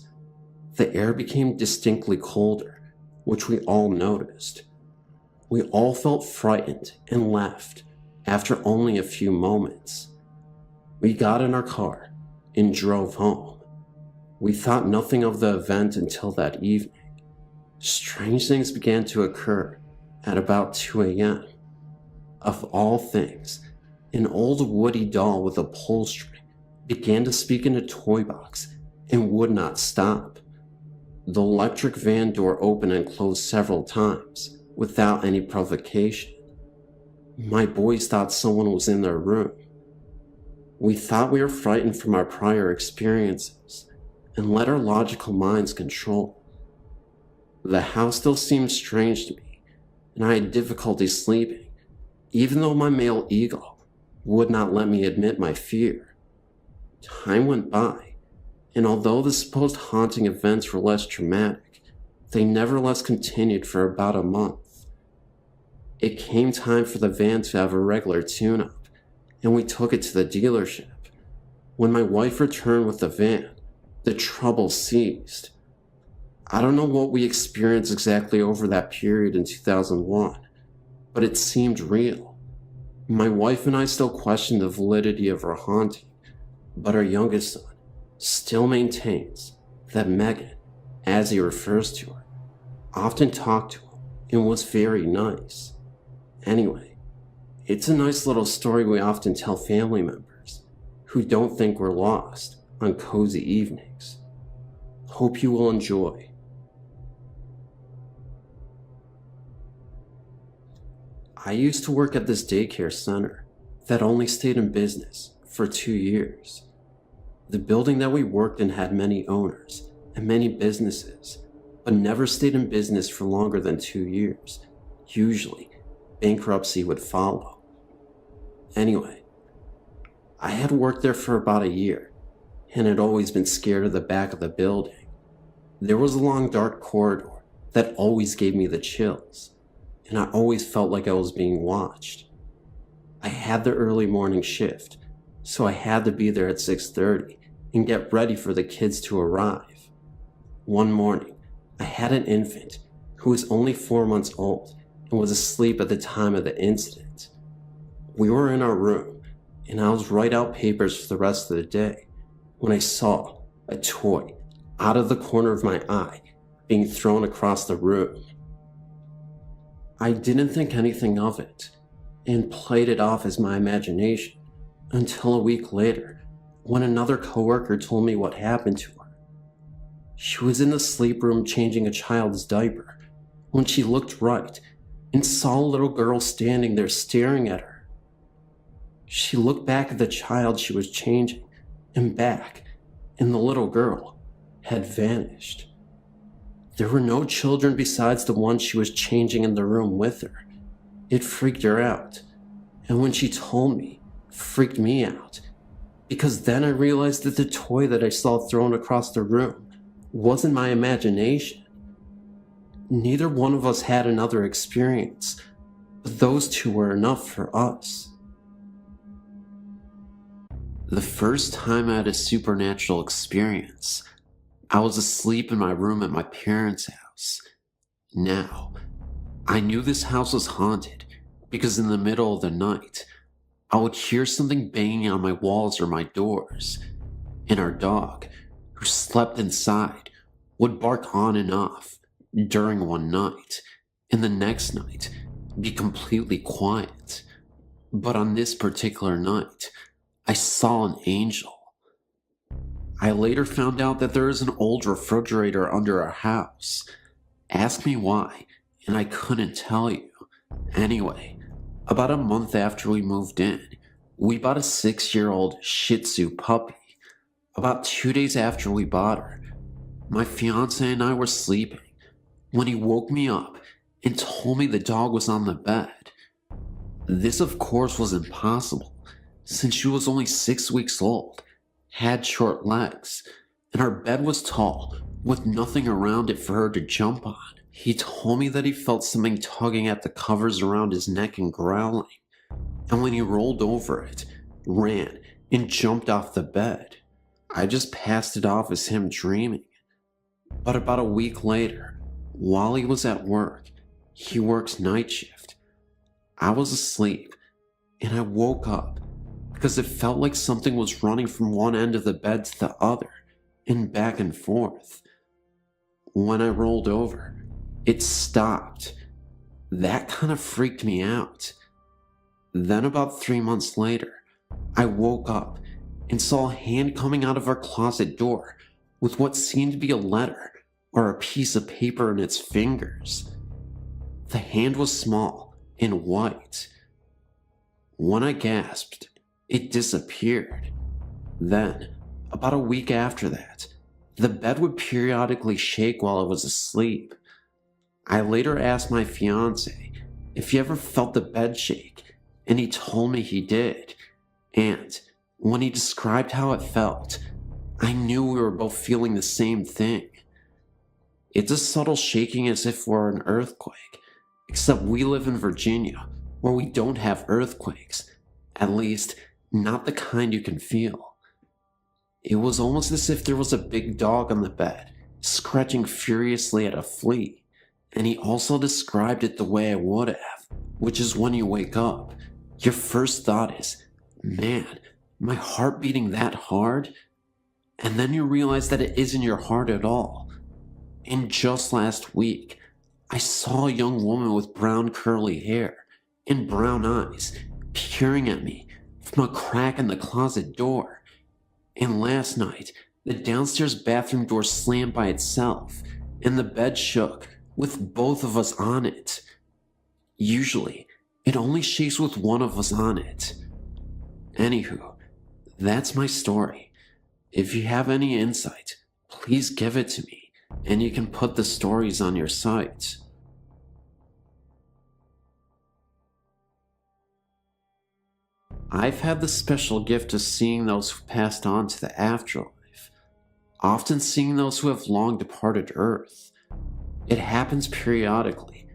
the air became distinctly colder, which we all noticed. We all felt frightened and left after only a few moments. We got in our car and drove home. We thought nothing of the event until that evening. Strange things began to occur at about 2 a.m. Of all things, an old woody doll with a pull string began to speak in a toy box and would not stop. The electric van door opened and closed several times without any provocation. My boys thought someone was in their room. We thought we were frightened from our prior experiences and let our logical minds control. The house still seemed strange to me, and I had difficulty sleeping, even though my male ego would not let me admit my fear. Time went by, And although the supposed haunting events were less dramatic, they nevertheless continued for about a month. It came time for the van to have a regular tune-up, and we took it to the dealership. When my wife returned with the van, the trouble ceased. I don't know what we experienced exactly over that period in 2001, but it seemed real. My wife and I still question the validity of our haunting, but our youngest son still maintains that Megan, as he refers to her, often talked to him and was very nice. Anyway, it's a nice little story we often tell family members who don't think we're lost on cozy evenings. Hope you will enjoy. I used to work at this daycare center that only stayed in business for 2 years. The building that we worked in had many owners and many businesses, but never stayed in business for longer than 2 years. Usually, bankruptcy would follow. Anyway, I had worked there for about a year and had always been scared of the back of the building. There was a long dark corridor that always gave me the chills, and I always felt like I was being watched. I had the early morning shift, so I had to be there at 6:30 and get ready for the kids to arrive. One morning, I had an infant who was only 4 months old and was asleep at the time of the incident. We were in our room, and I was writing out papers for the rest of the day when I saw a toy out of the corner of my eye being thrown across the room. I didn't think anything of it and played it off as my imagination until a week later when another coworker told me what happened to her. She was in the sleep room changing a child's diaper when she looked right and saw a little girl standing there staring at her. She looked back at the child she was changing and back, and the little girl had vanished. There were no children besides the one she was changing in the room with her. It freaked her out, and when she told me, freaked me out, because then I realized that the toy that I saw thrown across the room wasn't my imagination. Neither one of us had another experience, but those two were enough for us. The first time I had a supernatural experience, I was asleep in my room at my parents' house. Now, I knew this house was haunted because in the middle of the night, I would hear something banging on my walls or my doors, and our dog, who slept inside, would bark on and off during one night, and the next night be completely quiet. But on this particular night, I saw an angel. I later found out that there is an old refrigerator under our house. Ask me why, and I couldn't tell you. Anyway, about a month after we moved in, we bought a 6-year-old Shih Tzu puppy. About 2 days after we bought her, my fiance and I were sleeping when he woke me up and told me the dog was on the bed. This, of course, was impossible since she was only 6 weeks old, had short legs, and our bed was tall with nothing around it for her to jump on. He told me that he felt something tugging at the covers around his neck and growling, and when he rolled over it, ran and jumped off the bed. I just passed it off as him dreaming. But about a week later, while he was at work, he works night shift. I was asleep, and I woke up because it felt like something was running from one end of the bed to the other, and back and forth. When I rolled over, it stopped. That kind of freaked me out. Then about 3 months later, I woke up and saw a hand coming out of our closet door with what seemed to be a letter or a piece of paper in its fingers. The hand was small and white. When I gasped, it disappeared. Then, about a week after that, the bed would periodically shake while I was asleep. I later asked my fiance if he ever felt the bed shake, and he told me he did. And when he described how it felt, I knew we were both feeling the same thing. It's a subtle shaking as if we're an earthquake, except we live in Virginia, where we don't have earthquakes. At least, not the kind you can feel. It was almost as if there was a big dog on the bed, scratching furiously at a flea, and he also described it the way I would have, which is when you wake up, your first thought is, man, my heart beating that hard? And then you realize that it isn't your heart at all. And just last week, I saw a young woman with brown curly hair and brown eyes peering at me from a crack in the closet door. And last night, the downstairs bathroom door slammed by itself and the bed shook with both of us on it. Usually, it only shakes with one of us on it. Anywho, that's my story. If you have any insight, please give it to me, and you can put the stories on your site. I've had the special gift of seeing those who passed on to the afterlife, often seeing those who have long departed Earth. It happens periodically,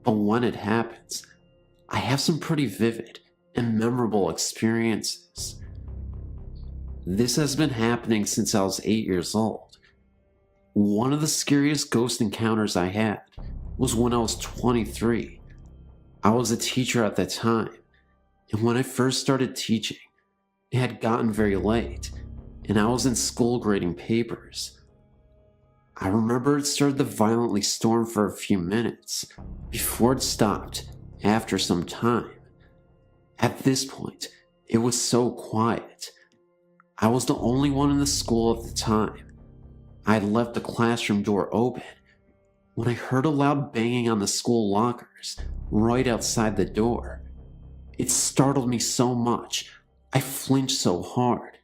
but when it happens, I have some pretty vivid and memorable experiences. This has been happening since I was 8 years old. One of the scariest ghost encounters I had was when I was 23. I was a teacher at that time, and when I first started teaching, it had gotten very late, and I was in school grading papers. I remember it started to violently storm for a few minutes, before it stopped after some time. At this point, it was so quiet. I was the only one in the school at the time. I had left the classroom door open when I heard a loud banging on the school lockers right outside the door. It startled me so much, I flinched so hard.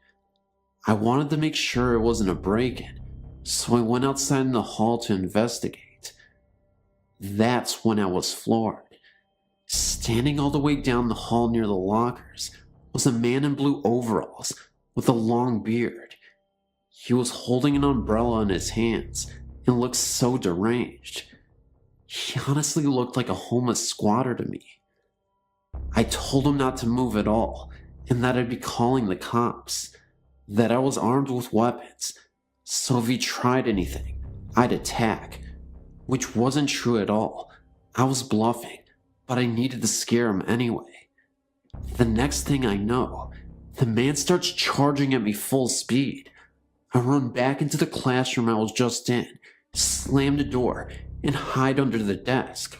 I wanted to make sure it wasn't a break-in, so I went outside in the hall to investigate. That's when I was floored. Standing all the way down the hall near the lockers was a man in blue overalls with a long beard. He was holding an umbrella in his hands and looked so deranged. He honestly looked like a homeless squatter to me. I told him not to move at all and that I'd be calling the cops, that I was armed with weapons, so if he tried anything, I'd attack, which wasn't true at all. I was bluffing, but I needed to scare him anyway. The next thing I know, the man starts charging at me full speed. I run back into the classroom I was just in, slam the door, and hide under the desk.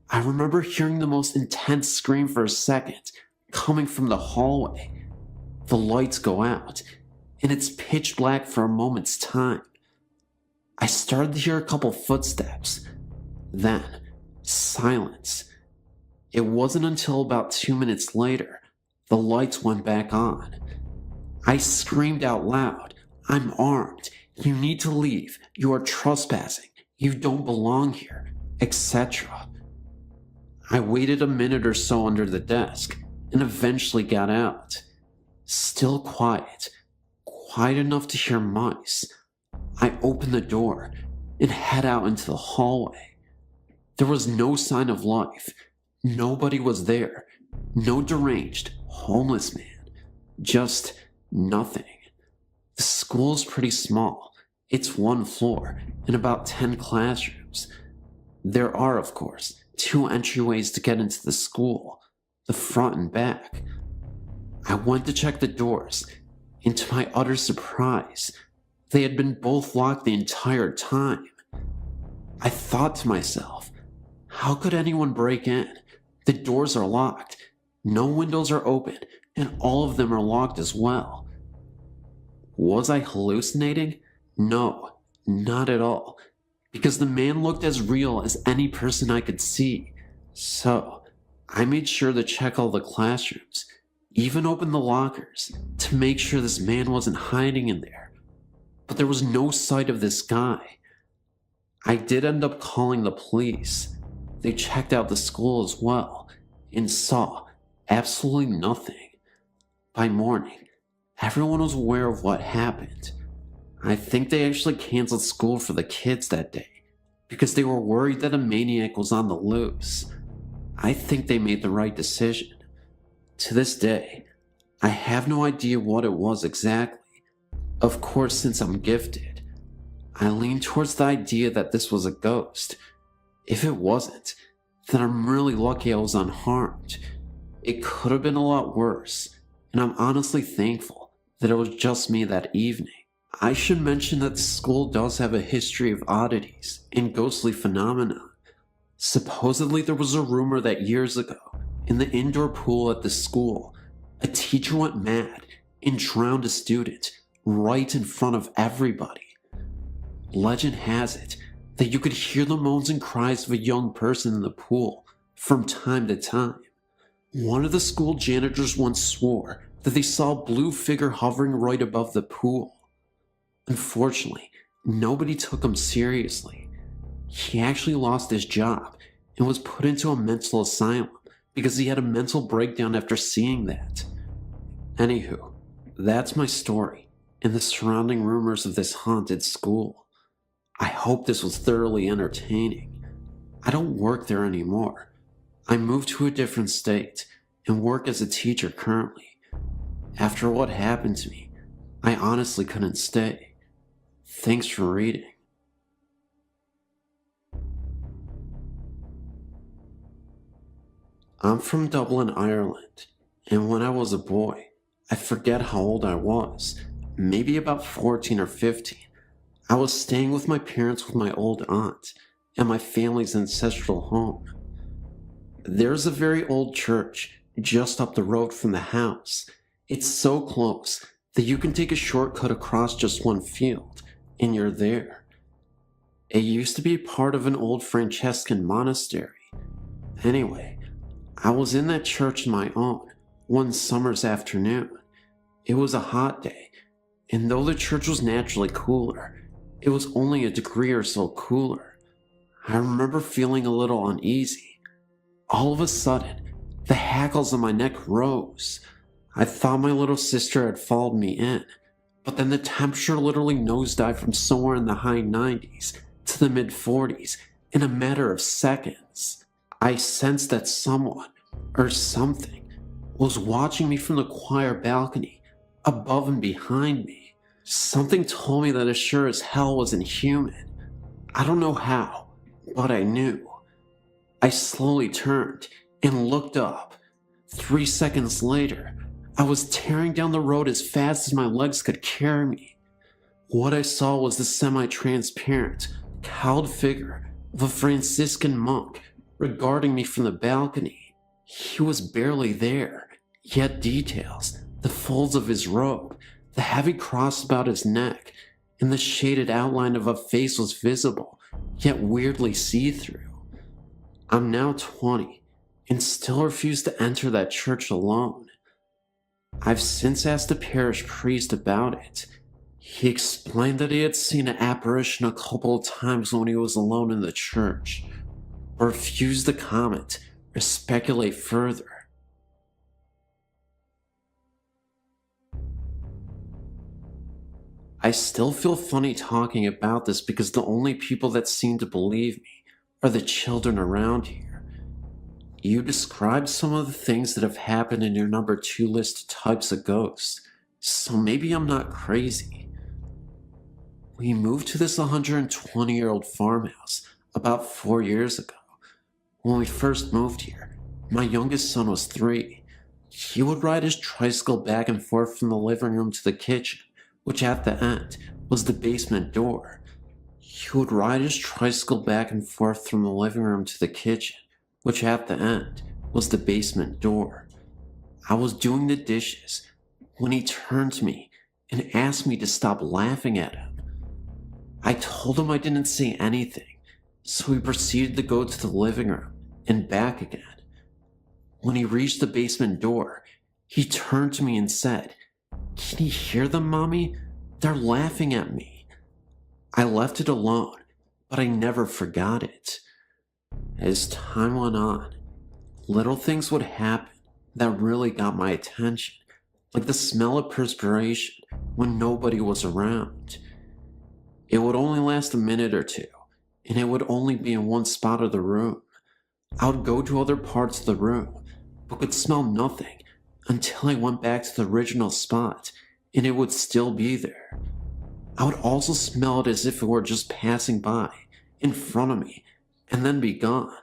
I remember hearing the most intense scream for a second, coming from the hallway. The lights go out, and it's pitch black for a moment's time. I started to hear a couple footsteps. Then, silence. It wasn't until about 2 minutes later, the lights went back on. I screamed out loud, "I'm armed. You need to leave. You are trespassing. You don't belong here," etc. I waited a minute or so under the desk and eventually got out. Still quiet enough to hear mice. I opened the door and head out into the hallway. There was no sign of life. Nobody was there. No deranged, homeless man. Just nothing. The school is pretty small. It's 1 floor and about 10 classrooms. There are, of course, 2 entryways to get into the school, the front and back. I went to check the doors, and to my utter surprise, they had been both locked the entire time. I thought to myself, how could anyone break in? The doors are locked, no windows are open, and all of them are locked as well. Was I hallucinating? No, not at all, because the man looked as real as any person I could see. So, I made sure to check all the classrooms, even open the lockers, to make sure this man wasn't hiding in there. But there was no sight of this guy. I did end up calling the police. They checked out the school as well, and saw absolutely nothing. By morning, everyone was aware of what happened. I think they actually canceled school for the kids that day because they were worried that a maniac was on the loose. I think they made the right decision. To this day, I have no idea what it was exactly. Of course, since I'm gifted, I lean towards the idea that this was a ghost. If it wasn't, then I'm really lucky I was unharmed. It could have been a lot worse, and I'm honestly thankful that it was just me that evening. I should mention that the school does have a history of oddities and ghostly phenomena. Supposedly there was a rumor that years ago, in the indoor pool at the school, a teacher went mad and drowned a student right in front of everybody. Legend has it that you could hear the moans and cries of a young person in the pool from time to time. One of the school janitors once swore that they saw a blue figure hovering right above the pool. Unfortunately, nobody took him seriously. He actually lost his job and was put into a mental asylum because he had a mental breakdown after seeing that. Anywho, that's my story and the surrounding rumors of this haunted school. I hope this was thoroughly entertaining. I don't work there anymore. I moved to a different state and work as a teacher currently. After what happened to me, I honestly couldn't stay. Thanks for reading. I'm from Dublin, Ireland, and when I was a boy, I forget how old I was, maybe about 14 or 15. I was staying with my parents with my old aunt and my family's ancestral home. There's a very old church just up the road from the house. It's so close that you can take a shortcut across just one field, and you're there. It used to be part of an old Franciscan monastery. Anyway, I was in that church on my own one summer's afternoon. It was a hot day, and though the church was naturally cooler, it was only a degree or so cooler. I remember feeling a little uneasy. All of a sudden, the hackles on my neck rose. I thought my little sister had followed me in, but then the temperature literally nosedived from somewhere in the high 90s to the mid 40s in a matter of seconds. I sensed that someone, or something, was watching me from the choir balcony, above and behind me. Something told me that it sure as hell wasn't human. I don't know how, but I knew. I slowly turned and looked up. 3 seconds later, I was tearing down the road as fast as my legs could carry me. What I saw was the semi-transparent, cowled figure of a Franciscan monk regarding me from the balcony. He was barely there, yet details, the folds of his robe, the heavy cross about his neck, and the shaded outline of a face was visible, yet weirdly see-through. I'm now 20, and still refuse to enter that church alone. I've since asked the parish priest about it. He explained that he had seen an apparition a couple of times when he was alone in the church, but refused to comment or speculate further. I still feel funny talking about this because the only people that seem to believe me are the children around here. You described some of the things that have happened in your number 2 list of types of ghosts, so maybe I'm not crazy. We moved to this 120-year-old farmhouse about 4 years ago. When we first moved here, my youngest son was 3. He would ride his tricycle back and forth from the living room to the kitchen, which at the end was the basement door. He would ride his tricycle back and forth from the living room to the kitchen, which at the end was the basement door. I was doing the dishes when he turned to me and asked me to stop laughing at him. I told him I didn't say anything, so he proceeded to go to the living room and back again. When he reached the basement door, he turned to me and said, "Can you hear them, Mommy? They're laughing at me." I left it alone, but I never forgot it. As time went on, little things would happen that really got my attention, like the smell of perspiration when nobody was around. would only last a minute or two, and it would only be in one spot of the room. I would go to other parts of the room, but could smell nothing until I went back to the original spot, and it would still be there. I would also smell it as if it were just passing by, in front of me, and then be gone.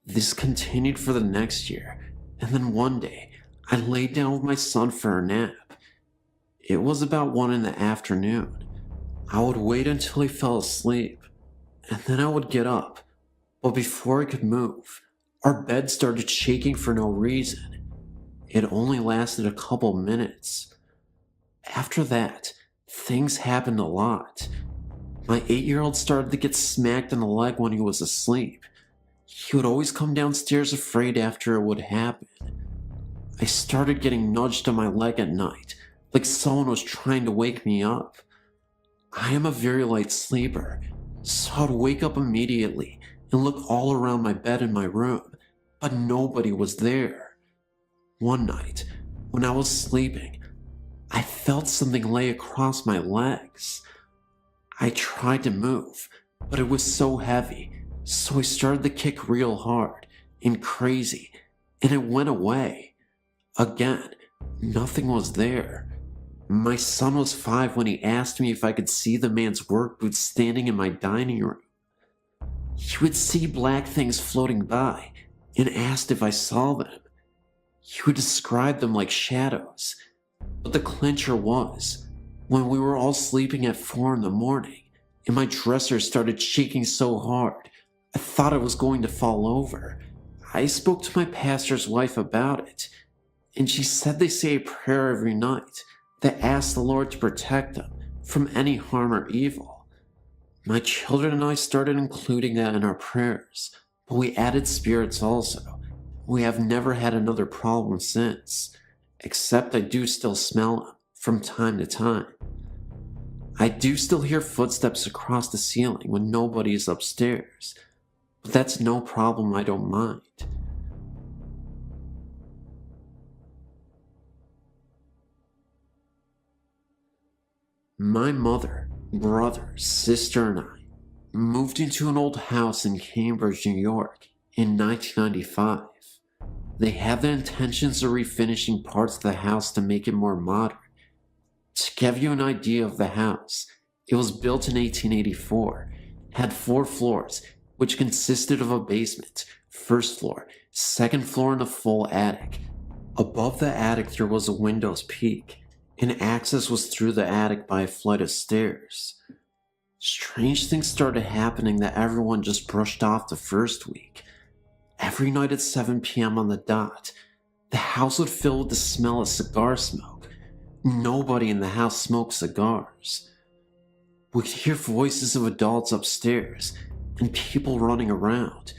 This continued for the next year, and then one day, I laid down with my son for a nap. It was about 1 in the afternoon. I would wait until he fell asleep, and then I would get up. But before I could move, our bed started shaking for no reason. It only lasted a couple minutes. After that, things happened a lot. My 8-year-old started to get smacked in the leg when he was asleep. He would always come downstairs afraid after it would happen. I started getting nudged on my leg at night, like someone was trying to wake me up. I am a very light sleeper, so I'd wake up immediately and look all around my bed in my room, but nobody was there. One night, when I was sleeping, I felt something lay across my legs. I tried to move, but it was so heavy, so I started to kick real hard and crazy, and it went away. Again, nothing was there. My son was 5 when he asked me if I could see the man's work boots standing in my dining room. He would see black things floating by and asked if I saw them. He would describe them like shadows. But the clincher was, when we were all sleeping at 4 in the morning, and my dresser started shaking so hard, I thought it was going to fall over. I spoke to my pastor's wife about it, and she said they say a prayer every night that asks the Lord to protect them from any harm or evil. My children and I started including that in our prayers, but we added spirits also. We have never had another problem since, except I do still smell them from time to time. I do still hear footsteps across the ceiling when nobody is upstairs, but that's no problem. I don't mind. My mother, brother, sister, and I moved into an old house in Cambridge, New York in 1995. They had the intentions of refinishing parts of the house to make it more modern. To give you an idea of the house, it was built in 1884, had 4 floors, which consisted of a basement, first floor, second floor, and a full attic. Above the attic there was a window's peak, and access was through the attic by a flight of stairs. Strange things started happening that everyone just brushed off the first week. Every night at 7 p.m. on the dot, the house would fill with the smell of cigar smoke. Nobody in the house smoked cigars. We could hear voices of adults upstairs and people running around.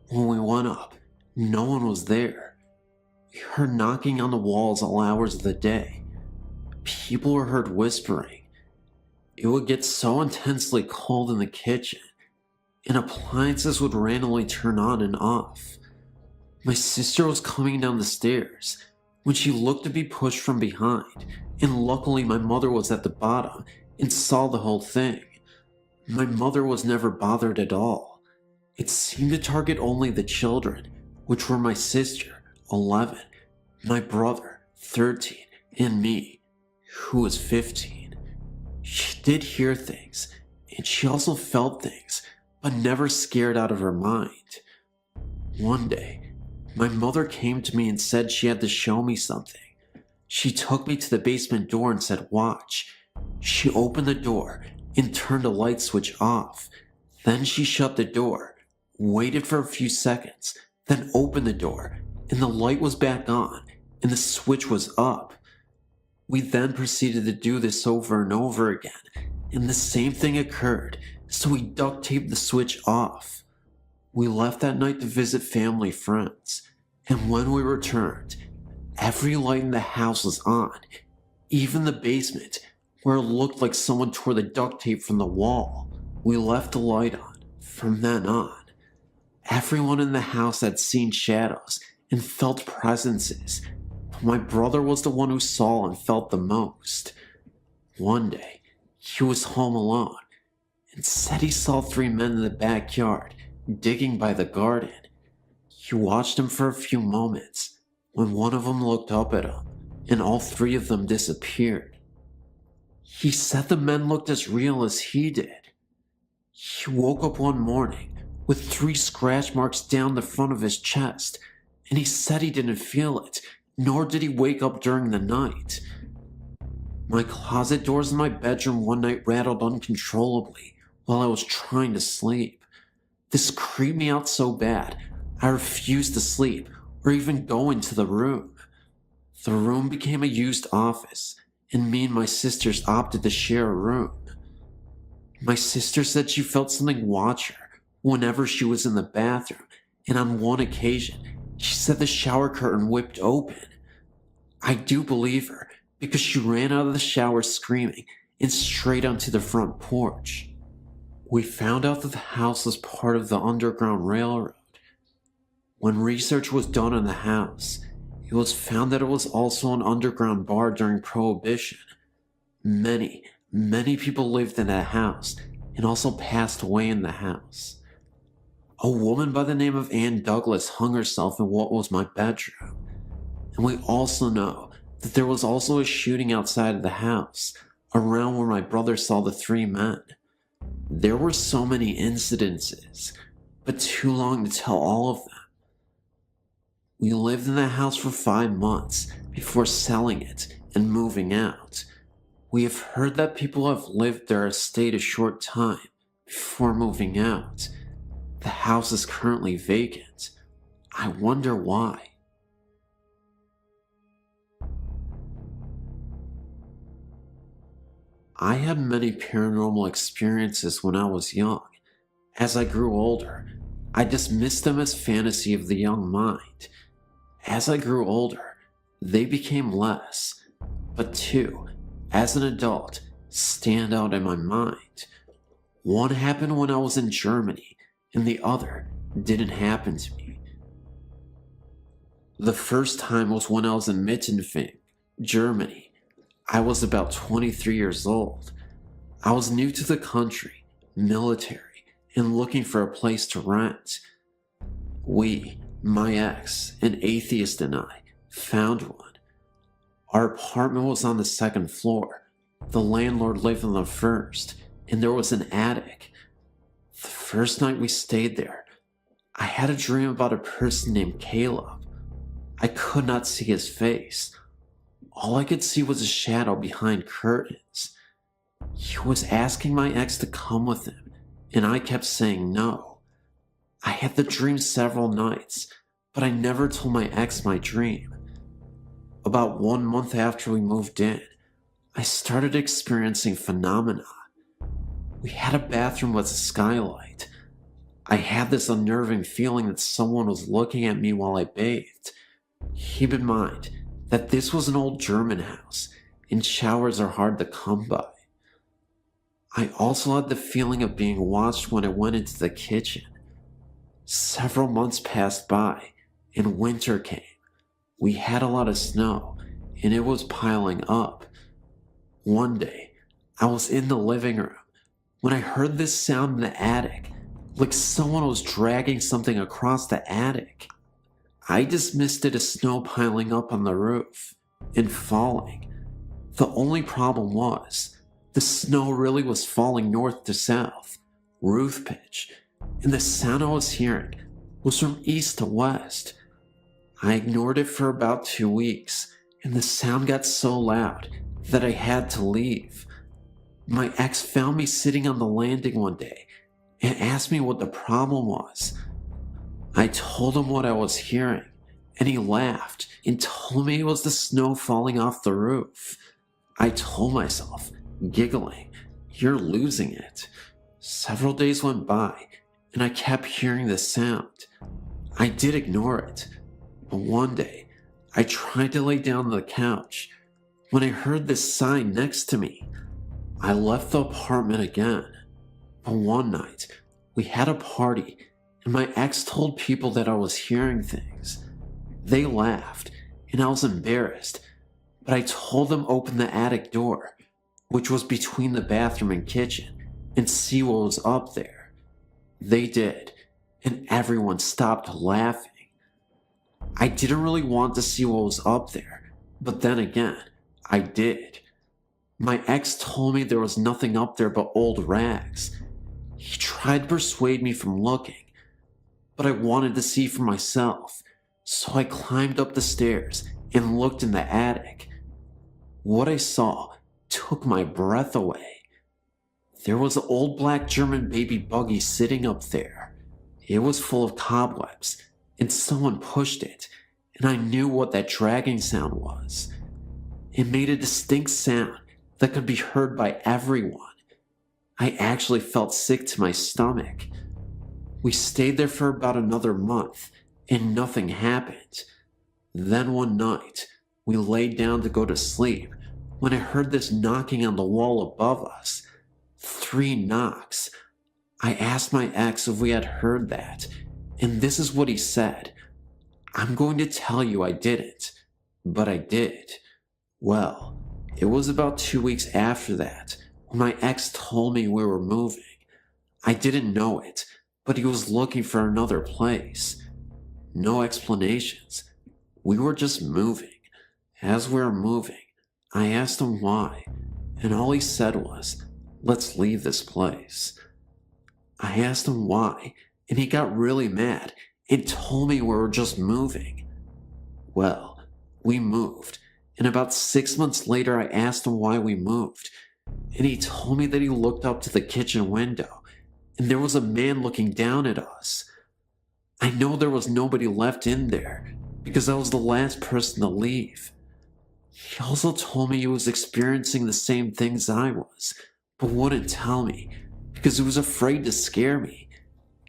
When we went up, no one was there. We heard knocking on the walls all hours of the day. People were heard whispering. It would get so intensely cold in the kitchen, and appliances would randomly turn on and off. My sister was coming down the stairs when she looked to be pushed from behind, and luckily my mother was at the bottom and saw the whole thing. My mother was never bothered at all. It seemed to target only the children, which were my sister, 11, my brother, 13, and me, who was 15. She did hear things, and she also felt things, but never scared out of her mind. One day, my mother came to me and said she had to show me something. She took me to the basement door and said, "Watch." She opened the door and turned a light switch off. Then she shut the door, waited for a few seconds, then opened the door, and the light was back on, and the switch was up. We then proceeded to do this over and over again, and the same thing occurred, so we duct taped the switch off. We left that night to visit family friends, and when we returned, every light in the house was on, even the basement, where it looked like someone tore the duct tape from the wall. We left the light on. From then on, everyone in the house had seen shadows and felt presences, but my brother was the one who saw and felt the most. One day, He was home alone and said he saw 3 men in the backyard digging by the garden. He watched them for a few moments when one of them looked up at him and all 3 of them disappeared. He said the men looked as real as he did. He woke up one morning with 3 scratch marks down the front of his chest, and he said he didn't feel it, nor did he wake up during the night. My closet doors in my bedroom one night rattled uncontrollably while I was trying to sleep. This creeped me out so bad, I refused to sleep or even go into the room. The room became a used office, and me and my sisters opted to share a room. My sister said she felt something watch her whenever she was in the bathroom, and on one occasion, she said the shower curtain whipped open. I do believe her because she ran out of the shower screaming and straight onto the front porch. We found out that the house was part of the Underground Railroad. When research was done on the house, it was found that it was also an underground bar during Prohibition. Many people lived in that house and also passed away in the house. A woman by the name of Ann Douglas hung herself in what was my bedroom. And we also know that there was also a shooting outside of the house, around where my brother saw the 3 men. There were so many incidences, but too long to tell all of them. We lived in the house for 5 months before selling it and moving out. We have heard that people have lived there and stayed a short time before moving out. The house is currently vacant. I wonder why. I had many paranormal experiences when I was young. As I grew older, I dismissed them as fantasy of the young mind. As I grew older, they became less, but 2, as an adult, stand out in my mind. One happened when I was in Germany, and the other didn't happen to me. The first time was when I was in Mittenfing, Germany. I was about 23 years old. I was new to the country, military, and looking for a place to rent. My ex, an atheist, and I found one. Our apartment was on the 2nd floor. The landlord lived on the 1st, and there was an attic. The first night we stayed there, I had a dream about a person named Caleb. I could not see his face. All I could see was a shadow behind curtains. He was asking my ex to come with him, and I kept saying no. I had the dream several nights, but I never told my ex my dream. About 1 month after we moved in, I started experiencing phenomena. We had a bathroom with a skylight. I had this unnerving feeling that someone was looking at me while I bathed. Keep in mind that this was an old German house, and showers are hard to come by. I also had the feeling of being watched when I went into the kitchen. Several months passed by, and winter came. We had a lot of snow, and it was piling up. One day, I was in the living room when I heard this sound in the attic, like someone was dragging something across the attic. I dismissed it as snow piling up on the roof and falling. The only problem was, the snow really was falling north to south, roof pitch, and the sound I was hearing was from east to west. I ignored it for about 2 weeks, and the sound got so loud that I had to leave. My ex found me sitting on the landing one day and asked me what the problem was. I told him what I was hearing, and he laughed and told me it was the snow falling off the roof. I told myself, giggling, "You're losing it." Several days went by, and I kept hearing the sound. I did ignore it, but one day, I tried to lay down on the couch when I heard this sign next to me. I left the apartment again, but one night, we had a party, and my ex told people that I was hearing things. They laughed, and I was embarrassed, but I told them open the attic door. which was between the bathroom and kitchen, and see what was up there. They did, and everyone stopped laughing. I didn't really want to see what was up there, but then again, I did. My ex told me there was nothing up there but old rags. He tried to persuade me from looking, but I wanted to see for myself, so I climbed up the stairs and looked in the attic. What I saw took my breath away. There was an old black German baby buggy sitting up there. It was full of cobwebs, and someone pushed it, and I knew what that dragging sound was. It made a distinct sound that could be heard by everyone. I actually felt sick to my stomach. We stayed there for about another month, and nothing happened. Then one night, we laid down to go to sleep when I heard this knocking on the wall above us. 3 knocks. I asked my ex if we had heard that, and this is what he said. I'm going to tell you I didn't, but I did. Well, it was about 2 weeks after that when my ex told me we were moving. I didn't know it, but he was looking for another place. No explanations. We were just moving. As we were moving, I asked him why, and all he said was, "Let's leave this place." I asked him why, and he got really mad and told me we were just moving. Well, we moved, and about 6 months later I asked him why we moved, and he told me that he looked up to the kitchen window, and there was a man looking down at us. I know there was nobody left in there, because I was the last person to leave. He also told me he was experiencing the same things I was, but wouldn't tell me, because he was afraid to scare me.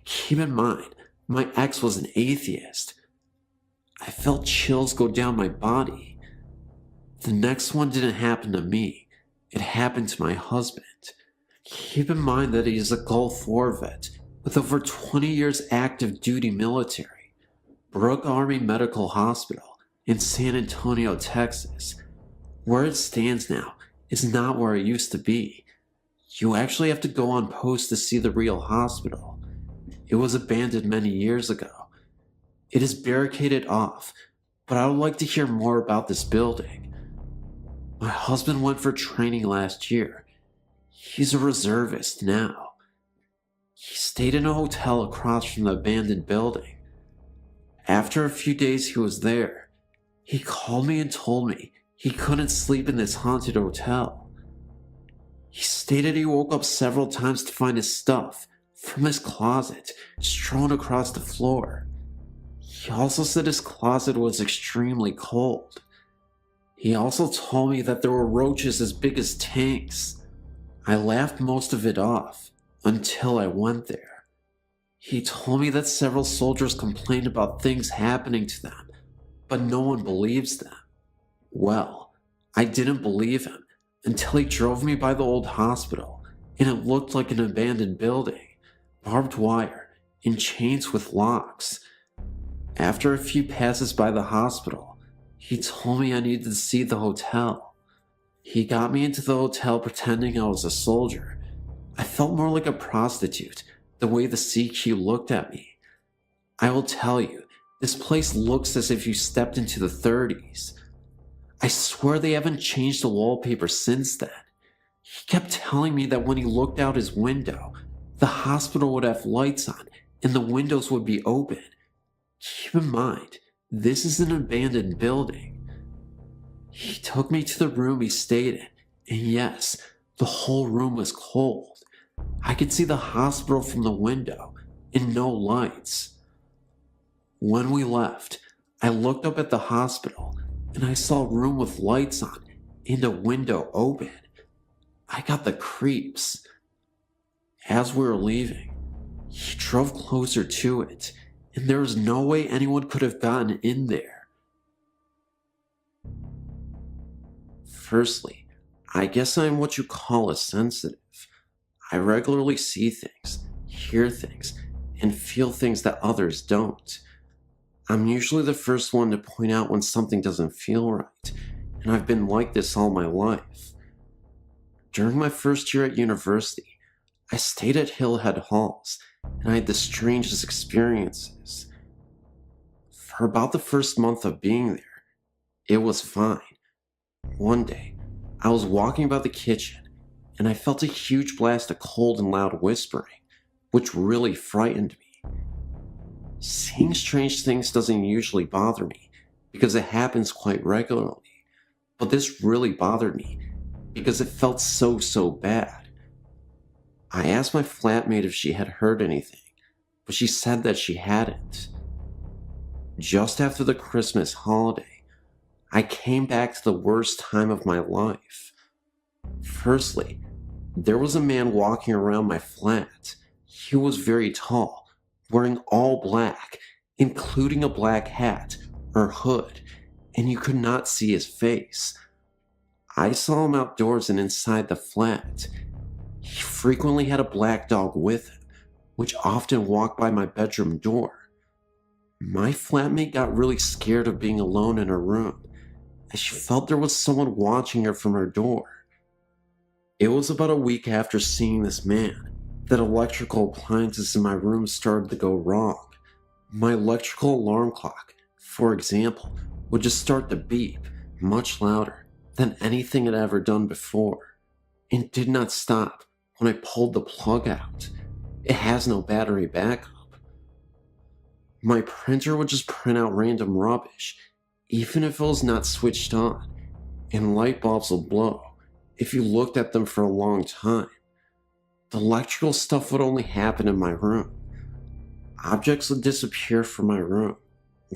Keep in mind, my ex was an atheist. I felt chills go down my body. The next one didn't happen to me. It happened to my husband. Keep in mind that he is a Gulf War vet with over 20 years active duty military. Brooke Army Medical Hospital in San Antonio, Texas. Where it stands now is not where it used to be. You actually have to go on post to see the real hospital. It was abandoned many years ago. It is barricaded off, but I would like to hear more about this building. My husband went for training last year. He's a reservist now. He stayed in a hotel across from the abandoned building. After a few days he was there, he called me and told me he couldn't sleep in this haunted hotel. He stated he woke up several times to find his stuff from his closet strewn across the floor. He also said his closet was extremely cold. He also told me that there were roaches as big as tanks. I laughed most of it off until I went there. He told me that several soldiers complained about things happening to them, but no one believes them. Well, I didn't believe him until he drove me by the old hospital, and it looked like an abandoned building, barbed wire, and chains with locks. After a few passes by the hospital, he told me I needed to see the hotel. He got me into the hotel pretending I was a soldier. I felt more like a prostitute, the way the CQ looked at me. I will tell you, this place looks as if you stepped into the 30s. I swear they haven't changed the wallpaper since then. He kept telling me that when he looked out his window, the hospital would have lights on and the windows would be open. Keep in mind, this is an abandoned building. He took me to the room he stayed in, and yes, the whole room was cold. I could see the hospital from the window and no lights. When we left, I looked up at the hospital and I saw a room with lights on and a window open. I got the creeps. As we were leaving, he drove closer to it, and there was no way anyone could have gotten in there. Firstly, I guess I'm what you call a sensitive. I regularly see things, hear things, and feel things that others don't. I'm usually the first one to point out when something doesn't feel right, and I've been like this all my life. During my first year at university, I stayed at Hillhead Halls, and I had the strangest experiences. For about the first month of being there, it was fine. One day, I was walking by the kitchen, and I felt a huge blast of cold and loud whispering, which really frightened me. Seeing strange things doesn't usually bother me, because it happens quite regularly, but this really bothered me, because it felt so bad. I asked my flatmate if she had heard anything, but she said that she hadn't. Just after the Christmas holiday, I came back to the worst time of my life. Firstly, there was a man walking around my flat. He was very tall, wearing all black, including a black hat or hood, and you could not see his face. I saw him outdoors and inside the flat. He frequently had a black dog with him, which often walked by my bedroom door. My flatmate got really scared of being alone in her room, as she felt there was someone watching her from her door. It was about a week after seeing this man that electrical appliances in my room started to go wrong. My electrical alarm clock, for example, would just start to beep much louder than anything it had ever done before, and did not stop when I pulled the plug out. It has no battery backup. My printer would just print out random rubbish, even if it was not switched on, and light bulbs will blow if you looked at them for a long time. The electrical stuff would only happen in my room. Objects would disappear from my room,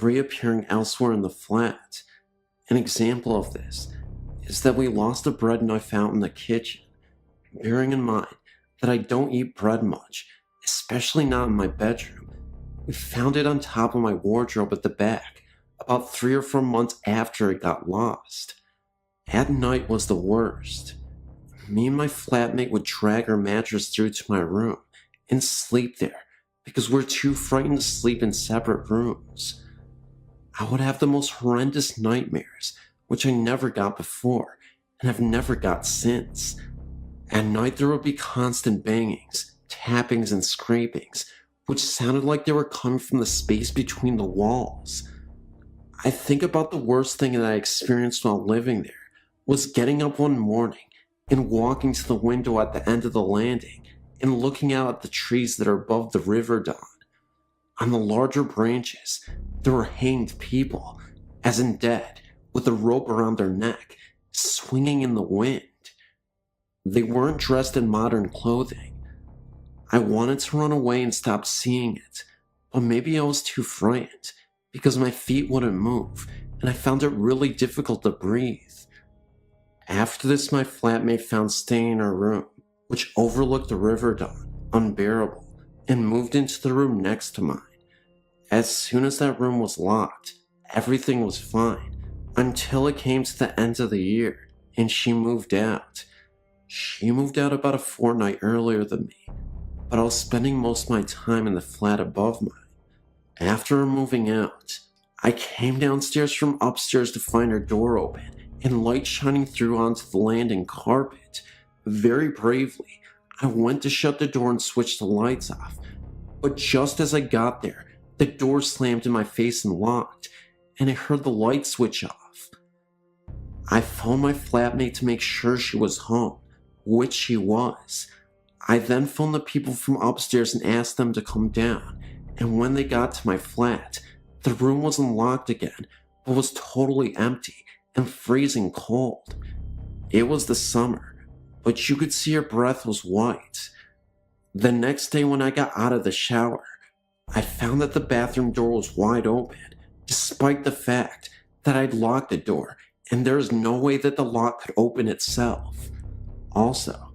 reappearing elsewhere in the flat. An example of this is that we lost a bread knife out in the kitchen, bearing in mind that I don't eat bread much, especially not in my bedroom. We found it on top of my wardrobe at the back, about 3 or 4 months after it got lost. At night was the worst. Me and my flatmate would drag our mattress through to my room and sleep there because we're too frightened to sleep in separate rooms. I would have the most horrendous nightmares, which I never got before and have never got since. At night there would be constant bangings, tappings, and scrapings, which sounded like they were coming from the space between the walls. I think about the worst thing that I experienced while living there was getting up one morning and walking to the window at the end of the landing and looking out at the trees that are above the river Don. On the larger branches, there were hanged people, as in dead, with a rope around their neck, swinging in the wind. They weren't dressed in modern clothing. I wanted to run away and stop seeing it, but maybe I was too frightened because my feet wouldn't move and I found it really difficult to breathe. After this, my flatmate found staying in her room, which overlooked the river Don, unbearable, and moved into the room next to mine. As soon as that room was locked, everything was fine until it came to the end of the year and she moved out. She moved out about a fortnight earlier than me, but I was spending most of my time in the flat above mine. After her moving out, I came downstairs from upstairs to find her door open and light shining through onto the landing carpet. Very bravely, I went to shut the door and switch the lights off, but just as I got there, the door slammed in my face and locked, and I heard the light switch off. I phoned my flatmate to make sure she was home, which she was. I then phoned the people from upstairs and asked them to come down, and when they got to my flat, the room wasn't locked again, but was totally empty and freezing cold. It was the summer, but you could see her breath was white. The next day when I got out of the shower, I found that the bathroom door was wide open, despite the fact that I'd locked the door and there is no way that the lock could open itself. Also,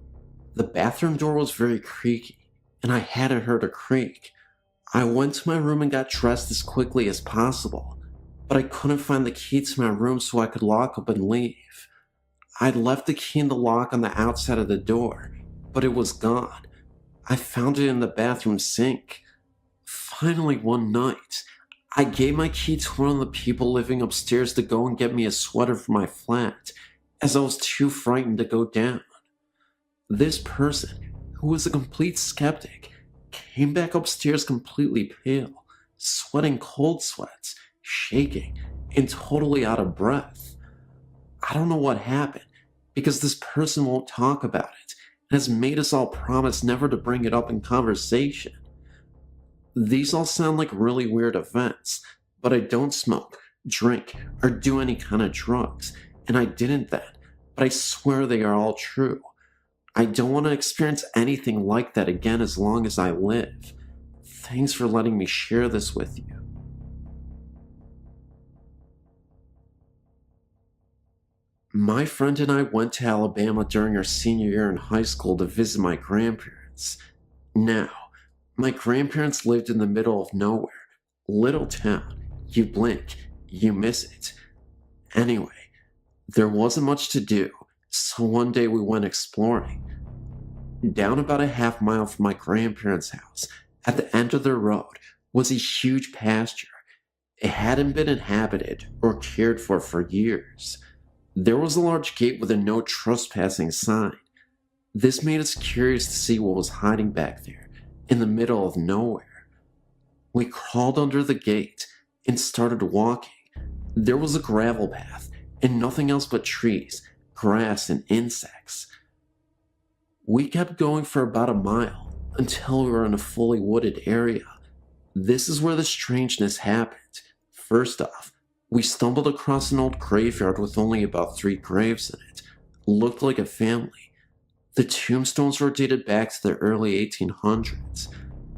the bathroom door was very creaky, and I hadn't heard a creak. I went to my room and got dressed as quickly as possible, but I couldn't find the key to my room so I could lock up and leave. I'd left the key in the lock on the outside of the door, but it was gone. I found it in the bathroom sink. Finally, one night, I gave my key to one of the people living upstairs to go and get me a sweater for my flat, as I was too frightened to go down. This person, who was a complete skeptic, came back upstairs completely pale, sweating cold sweats, shaking, and totally out of breath. I don't know what happened, because this person won't talk about it and has made us all promise never to bring it up in conversation. These all sound like really weird events, but I don't smoke, drink, or do any kind of drugs, and I didn't then, but I swear they are all true. I don't want to experience anything like that again as long as I live. Thanks for letting me share this with you. My friend and I went to Alabama during our senior year in high school to visit my grandparents. Now, my grandparents lived in the middle of nowhere, little town. You blink, you miss it. Anyway, there wasn't much to do, so one day we went exploring. Down about a half mile from my grandparents' house, at the end of the road, was a huge pasture. It hadn't been inhabited or cared for years. There was a large gate with a no trespassing sign. This made us curious to see what was hiding back there, in the middle of nowhere. We crawled under the gate and started walking. There was a gravel path and nothing else but trees, grass, and insects. We kept going for about a mile until we were in a fully wooded area. This is where the strangeness happened. First off, we stumbled across an old graveyard with only about 3 graves in it. Looked like a family. The tombstones were dated back to the early 1800s.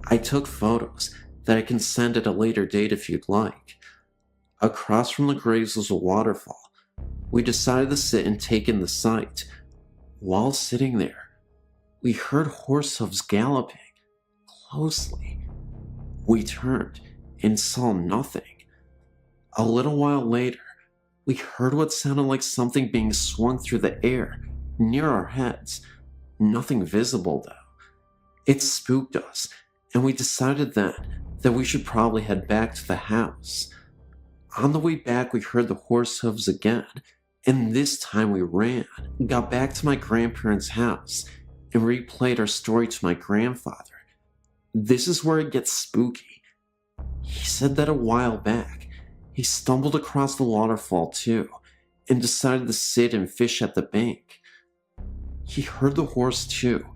I took photos that I can send at a later date if you'd like. Across from the graves was a waterfall. We decided to sit and take in the sight. While sitting there, we heard horse hooves galloping closely. We turned and saw nothing. A little while later, we heard what sounded like something being swung through the air near our heads. Nothing visible though. It spooked us, and we decided then that we should probably head back to the house. On the way back, we heard the horse hooves again, and this time we ran, got back to my grandparents' house, and replayed our story to my grandfather. This is where it gets spooky. He said that a while back, he stumbled across the waterfall too, and decided to sit and fish at the bank. He heard the horse too,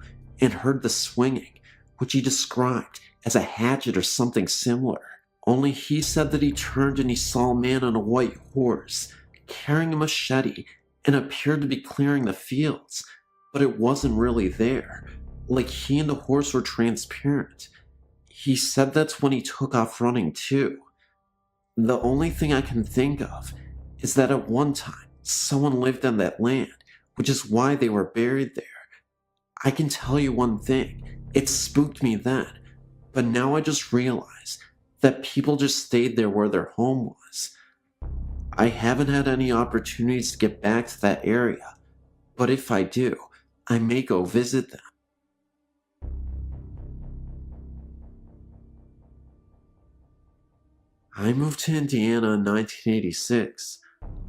and heard the swinging, which he described as a hatchet or something similar. Only he said that he turned and he saw a man on a white horse, carrying a machete, and appeared to be clearing the fields, but it wasn't really there, like he and the horse were transparent. He said that's when he took off running too. The only thing I can think of is that at one time, someone lived on that land, which is why they were buried there. I can tell you one thing, it spooked me then, but now I just realize that people just stayed there where their home was. I haven't had any opportunities to get back to that area, but if I do, I may go visit them. I moved to Indiana in 1986.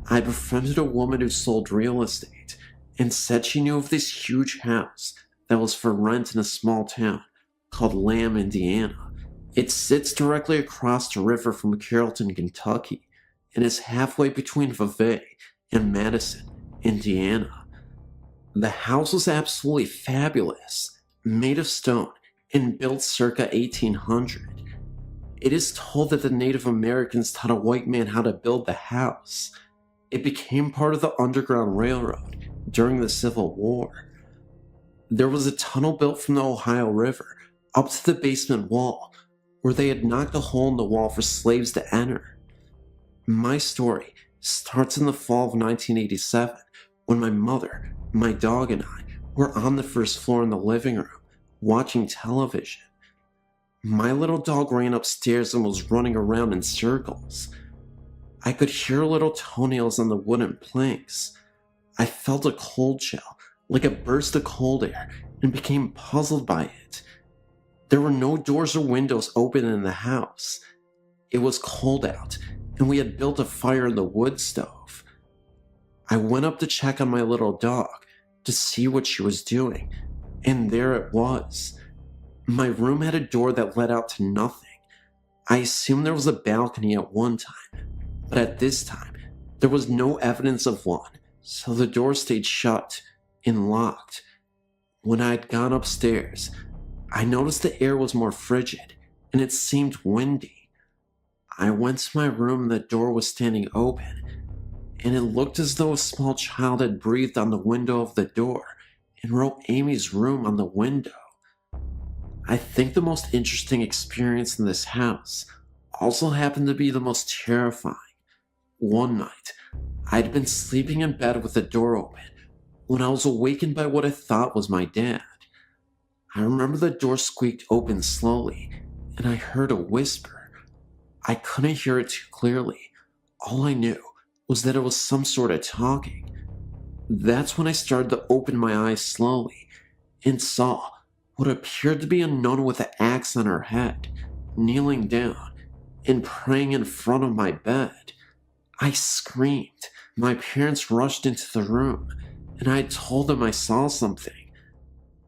I befriended a woman who sold real estate and said she knew of this huge house that was for rent in a small town called Lamb, Indiana. It sits directly across the river from Carrollton, Kentucky, and is halfway between Vevey and Madison, Indiana. The house was absolutely fabulous, made of stone and built circa 1800. It is told that the Native Americans taught a white man how to build the house. It became part of the Underground Railroad during the Civil War. There was a tunnel built from the Ohio River up to the basement wall, where they had knocked a hole in the wall for slaves to enter. My story starts in the fall of 1987, when my mother, my dog, and I were on the first floor in the living room, watching television. My little dog ran upstairs and was running around in circles. I could hear little toenails on the wooden planks. I felt a cold chill, like a burst of cold air, and became puzzled by it. There were no doors or windows open in the house. It was cold out, and we had built a fire in the wood stove. I went up to check on my little dog to see what she was doing, And there it was. My room had a door that led out to nothing. I assumed there was a balcony at one time, but at this time, there was no evidence of one, so the door stayed shut and locked. When I had gone upstairs, I noticed the air was more frigid and it seemed windy. I went to my room and the door was standing open, and it looked as though a small child had breathed on the window of the door and wrote Amy's room on the window. I think the most interesting experience in this house also happened to be the most terrifying. One night, I'd been sleeping in bed with the door open when I was awakened by what I thought was my dad. I remember the door squeaked open slowly, and I heard a whisper. I couldn't hear it too clearly. All I knew was that it was some sort of talking. That's when I started to open my eyes slowly and saw what appeared to be a nun with an axe on her head, kneeling down and praying in front of my bed. I screamed. My parents rushed into the room, and I told them I saw something.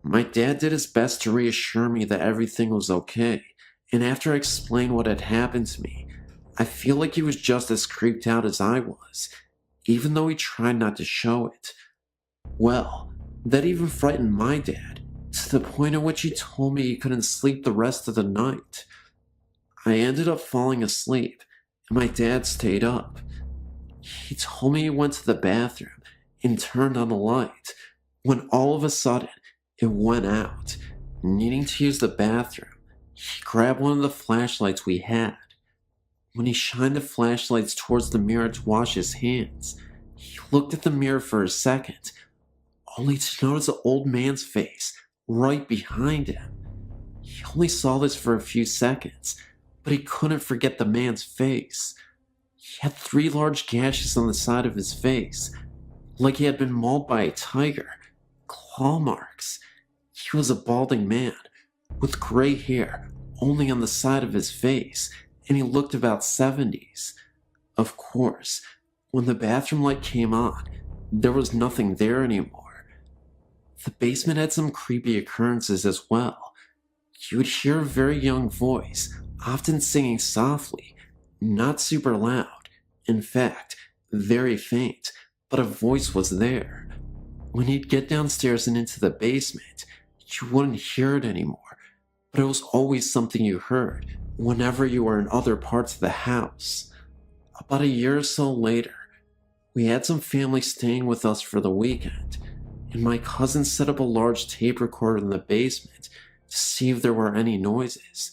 My dad did his best to reassure me that everything was okay, and after I explained what had happened to me, I feel like he was just as creeped out as I was, even though he tried not to show it. Well, that even frightened my dad, to the point at which he told me he couldn't sleep the rest of the night. I ended up falling asleep, and my dad stayed up. He told me he went to the bathroom and turned on the light, when all of a sudden it went out. Needing to use the bathroom, he grabbed one of the flashlights we had. When he shined the flashlights towards the mirror to wash his hands, he looked at the mirror for a second, only to notice an old man's face right behind him. He only saw this for a few seconds, but he couldn't forget the man's face. He had 3 large gashes on the side of his face, like he had been mauled by a tiger. Claw marks. He was a balding man, with gray hair only on the side of his face, and he looked about 70s. Of course, when the bathroom light came on, there was nothing there anymore. The basement had some creepy occurrences as well. You would hear a very young voice, often singing softly, not super loud. In fact, very faint, but a voice was there. When you'd get downstairs and into the basement, you wouldn't hear it anymore, but it was always something you heard whenever you were in other parts of the house. About a year or so later, we had some family staying with us for the weekend, and my cousin set up a large tape recorder in the basement to see if there were any noises.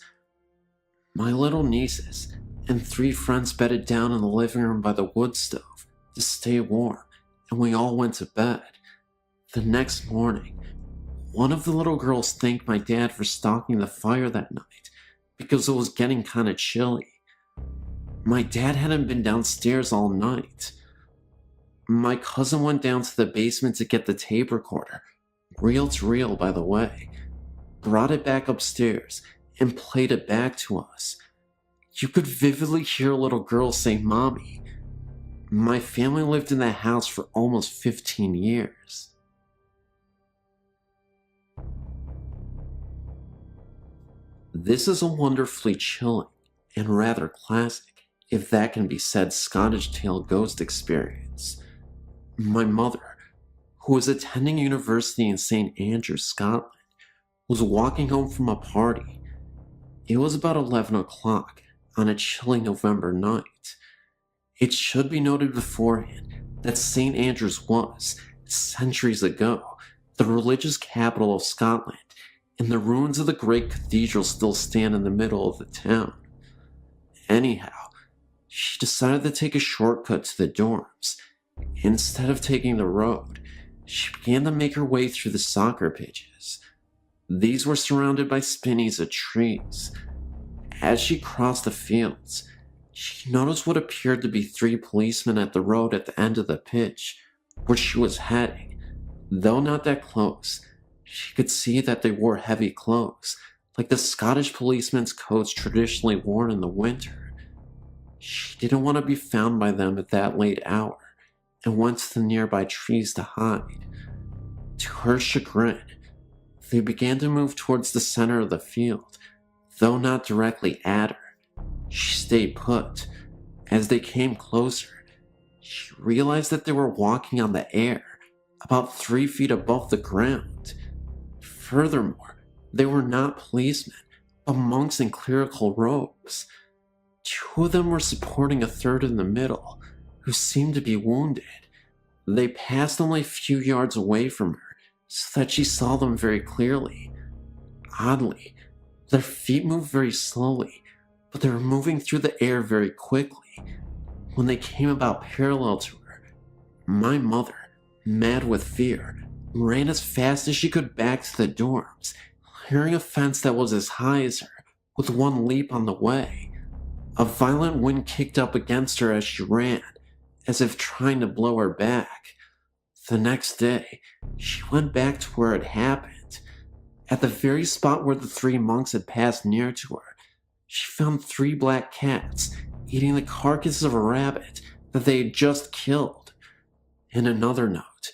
My little nieces and 3 friends bedded down in the living room by the wood stove to stay warm, and we all went to bed. The next morning, one of the little girls thanked my dad for stocking the fire that night because it was getting kind of chilly. My dad hadn't been downstairs all night. My cousin went down to the basement to get the tape recorder, reel to reel by the way, brought it back upstairs, and played it back to us. You could vividly hear a little girl say "Mommy." My family lived in that house for almost 15 years. This is a wonderfully chilling and rather classic, if that can be said, Scottish tale ghost experience. My mother, who was attending university in St. Andrews, Scotland, was walking home from a party. It was about 11 o'clock on a chilly November night. It should be noted beforehand that St. Andrews was, centuries ago, the religious capital of Scotland, and the ruins of the great cathedral still stand in the middle of the town. Anyhow, she decided to take a shortcut to the dorms. Instead of taking the road, she began to make her way through the soccer pitches. These were surrounded by spinneys of trees. As she crossed the fields, she noticed what appeared to be 3 policemen at the road at the end of the pitch, where she was heading. Though not that close, she could see that they wore heavy clothes, like the Scottish policemen's coats traditionally worn in the winter. She didn't want to be found by them at that late hour, and went to the nearby trees to hide. To her chagrin, They began to move towards the center of the field, though not directly at her. She stayed put. As they came closer, she realized that they were walking on the air, about 3 feet above the ground. Furthermore, they were not policemen, but monks in clerical robes. 2 of them were supporting a third in the middle, who seemed to be wounded. They passed only a few yards away from her, so that she saw them very clearly. Oddly, their feet moved very slowly, but they were moving through the air very quickly. When they came about parallel to her, my mother, mad with fear, ran as fast as she could back to the dorms, clearing a fence that was as high as her, with one leap on the way. A violent wind kicked up against her as she ran, as if trying to blow her back. The next day, she went back to where it happened. At the very spot where the 3 monks had passed near to her, she found 3 black cats eating the carcass of a rabbit that they had just killed. In another note,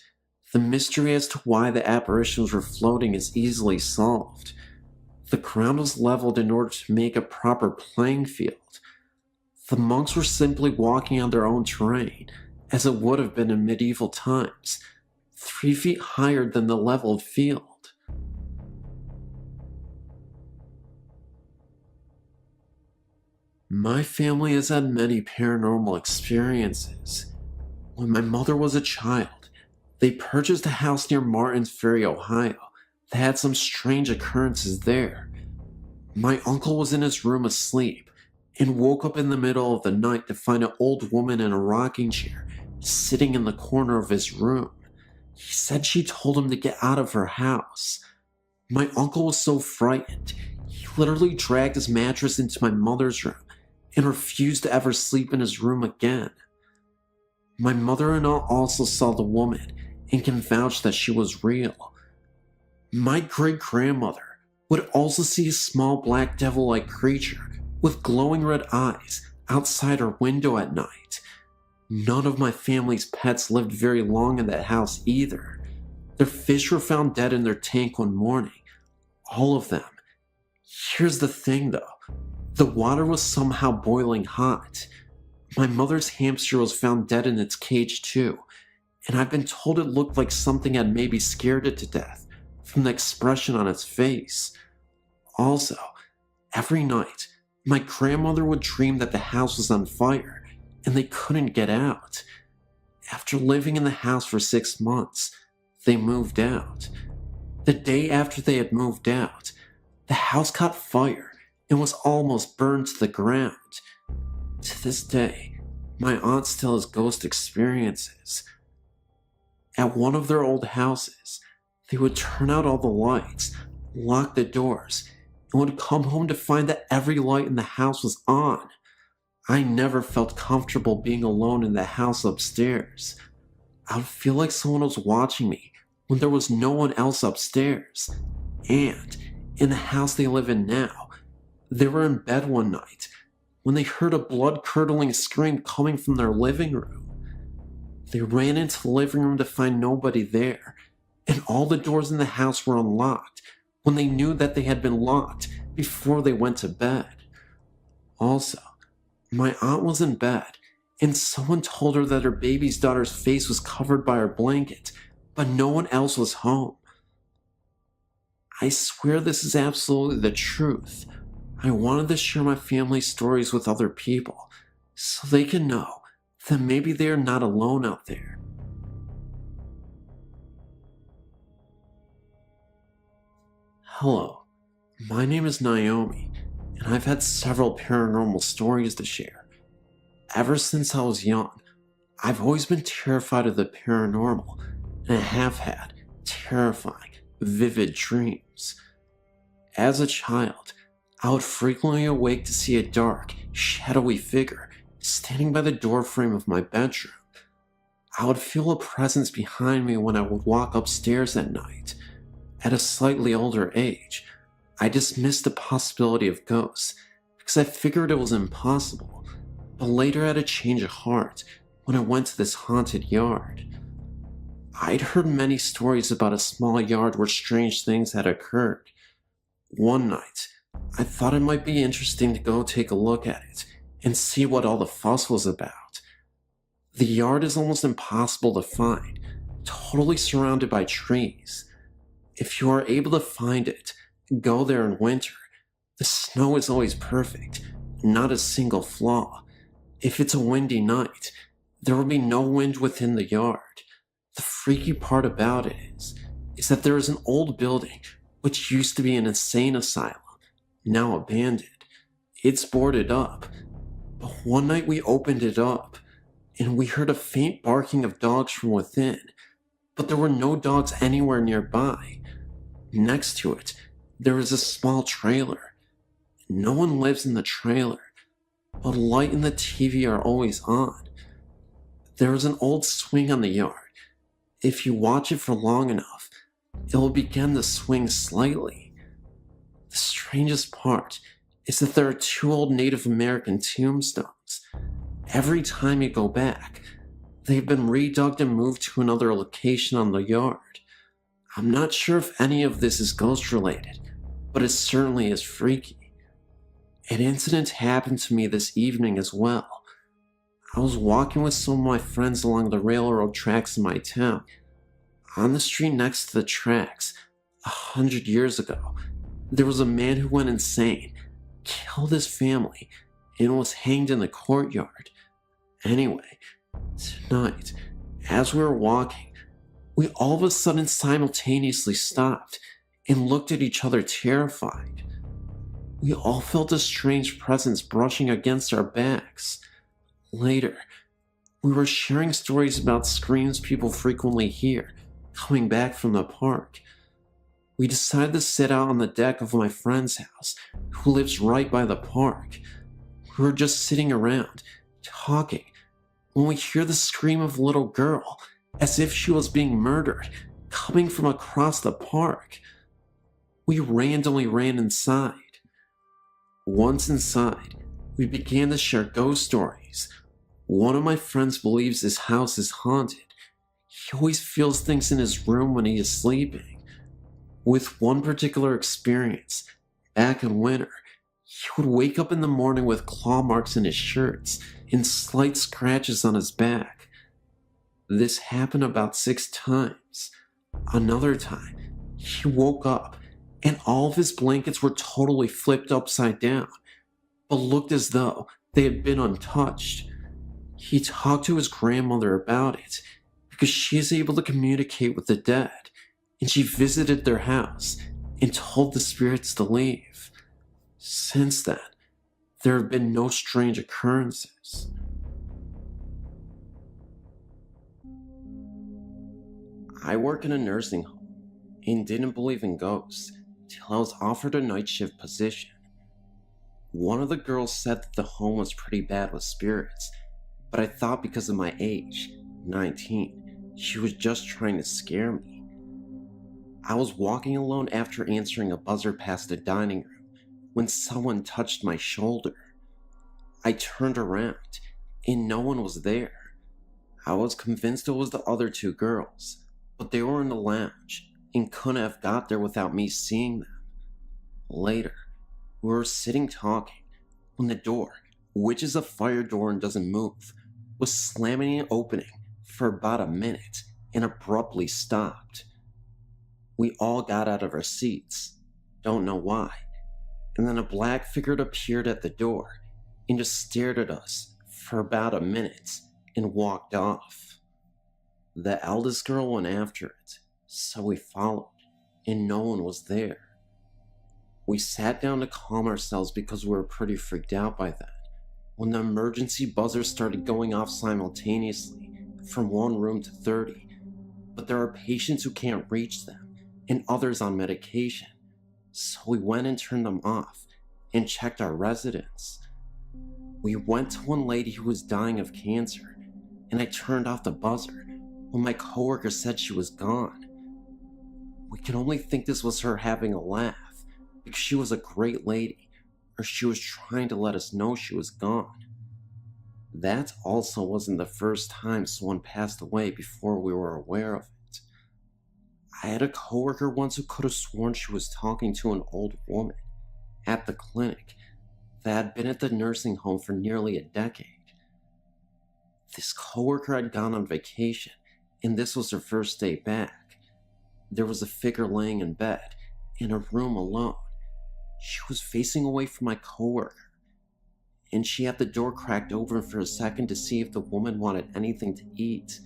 the mystery as to why the apparitions were floating is easily solved. The ground was leveled in order to make a proper playing field. The monks were simply walking on their own terrain, as it would have been in medieval times, 3 feet higher than the leveled field. My family has had many paranormal experiences. When my mother was a child, they purchased a house near Martins Ferry, Ohio, that had some strange occurrences there. My uncle was in his room asleep and woke up in the middle of the night to find an old woman in a rocking chair sitting in the corner of his room. He said she told him to get out of her house. My uncle was so frightened, he literally dragged his mattress into my mother's room and refused to ever sleep in his room again. My mother-in-law also saw the woman and can vouch that she was real. My great-grandmother would also see a small black devil-like creature with glowing red eyes outside her window at night. None of my family's pets lived very long in that house either. Their fish were found dead in their tank one morning. All of them. Here's the thing though. The water was somehow boiling hot. My mother's hamster was found dead in its cage too, and I've been told it looked like something had maybe scared it to death from the expression on its face. Also, every night, my grandmother would dream that the house was on fire and they couldn't get out. After living in the house for 6 months, they moved out. The day after they had moved out, the house caught fire and was almost burned to the ground. To this day, my aunt still has ghost experiences. At one of their old houses, they would turn out all the lights, lock the doors, and would come home to find that every light in the house was on. I never felt comfortable being alone in the house upstairs. I would feel like someone was watching me when there was no one else upstairs. And in the house they live in now, they were in bed one night when they heard a blood-curdling scream coming from their living room. They ran into the living room to find nobody there, and all the doors in the house were unlocked when they knew that they had been locked before they went to bed. Also, my aunt was in bed, and someone told her that her baby's daughter's face was covered by her blanket, but no one else was home. I swear this is absolutely the truth. I wanted to share my family stories with other people, so they can know that maybe they are not alone out there. Hello, my name is Naomi, and I've had several paranormal stories to share. Ever since I was young, I've always been terrified of the paranormal, and I have had terrifying, vivid dreams. As a child, I would frequently awake to see a dark, shadowy figure standing by the doorframe of my bedroom. I would feel a presence behind me when I would walk upstairs at night. At a slightly older age, I dismissed the possibility of ghosts because I figured it was impossible, but later I had a change of heart when I went to this haunted yard. I'd heard many stories about a small yard where strange things had occurred. One night, I thought it might be interesting to go take a look at it and see what all the fuss was about. The yard is almost impossible to find, totally surrounded by trees. If you are able to find it, go there in winter. The snow is always perfect, not a single flaw. If it's a windy night, there will be no wind within the yard. The freaky part about it is that there is an old building which used to be an insane asylum, now abandoned. It's boarded up, but one night we opened it up, and we heard a faint barking of dogs from within, but there were no dogs anywhere nearby. Next to it, there is a small trailer. No one lives in the trailer, but a light and the TV are always on. There is an old swing on the yard. If you watch it for long enough, it will begin to swing slightly. The strangest part is that there are 2 old Native American tombstones. Every time you go back, they've been redug and moved to another location on the yard. I'm not sure if any of this is ghost related, but it certainly is freaky. An incident happened to me this evening as well. I was walking with some of my friends along the railroad tracks in my town. On the street next to the tracks, 100 years ago, there was a man who went insane, killed his family, and was hanged in the courtyard. Anyway, tonight, as we were walking, we all of a sudden simultaneously stopped and looked at each other terrified. We all felt a strange presence brushing against our backs. Later, we were sharing stories about screams people frequently hear coming back from the park. We decided to sit out on the deck of my friend's house, who lives right by the park. We were just sitting around, talking, when we hear the scream of a little girl, as if she was being murdered, coming from across the park. We randomly ran inside. Once inside, we began to share ghost stories. One of my friends believes his house is haunted. He always feels things in his room when he is sleeping. With one particular experience, back in winter, he would wake up in the morning with claw marks in his shirts and slight scratches on his back. This happened about 6 times. Another time, he woke up and all of his blankets were totally flipped upside down, but looked as though they had been untouched. He talked to his grandmother about it because she is able to communicate with the dead, and she visited their house and told the spirits to leave. Since then, there have been no strange occurrences. I work in a nursing home and didn't believe in ghosts till I was offered a night shift position. One of the girls said that the home was pretty bad with spirits, but I thought because of my age, 19, she was just trying to scare me. I was walking alone after answering a buzzer past the dining room when someone touched my shoulder. I turned around and no one was there. I was convinced it was the other 2 girls, but they were in the lounge and couldn't have got there without me seeing them. Later, we were sitting talking when the door, which is a fire door and doesn't move, was slamming and opening for about a minute and abruptly stopped. We all got out of our seats, don't know why, and then a black figure appeared at the door and just stared at us for about a minute and walked off. The eldest girl went after it, so we followed, and no one was there. We sat down to calm ourselves because we were pretty freaked out by that, when the emergency buzzers started going off simultaneously from one room to 30, but there are patients who can't reach them and others on medication, so we went and turned them off and checked our residents. We went to one lady who was dying of cancer, and I turned off the buzzer when my coworker said she was gone. We could only think this was her having a laugh because she was a great lady, or she was trying to let us know she was gone. That also wasn't the first time someone passed away before we were aware of it. I had a coworker once who could have sworn she was talking to an old woman at the clinic that had been at the nursing home for nearly a decade. This coworker had gone on vacation, and this was her first day back. There was a figure laying in bed, in a room alone. She was facing away from my coworker, and she had the door cracked open for a second to see if the woman wanted anything to eat.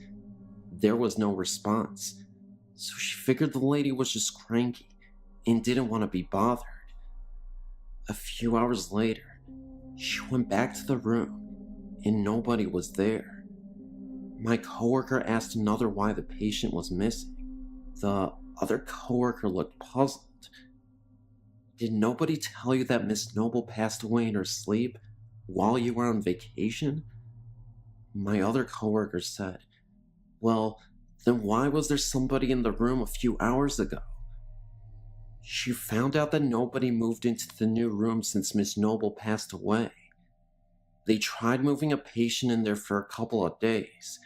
There was no response, so she figured the lady was just cranky and didn't want to be bothered. A few hours later, she went back to the room, and nobody was there. My coworker asked another why the patient was missing. The other coworker looked puzzled. Did nobody tell you that Miss Noble passed away in her sleep while you were on vacation? My other coworker said, well, then why was there somebody in the room a few hours ago? She found out that nobody moved into the new room since Miss Noble passed away. They tried moving a patient in there for a couple of days,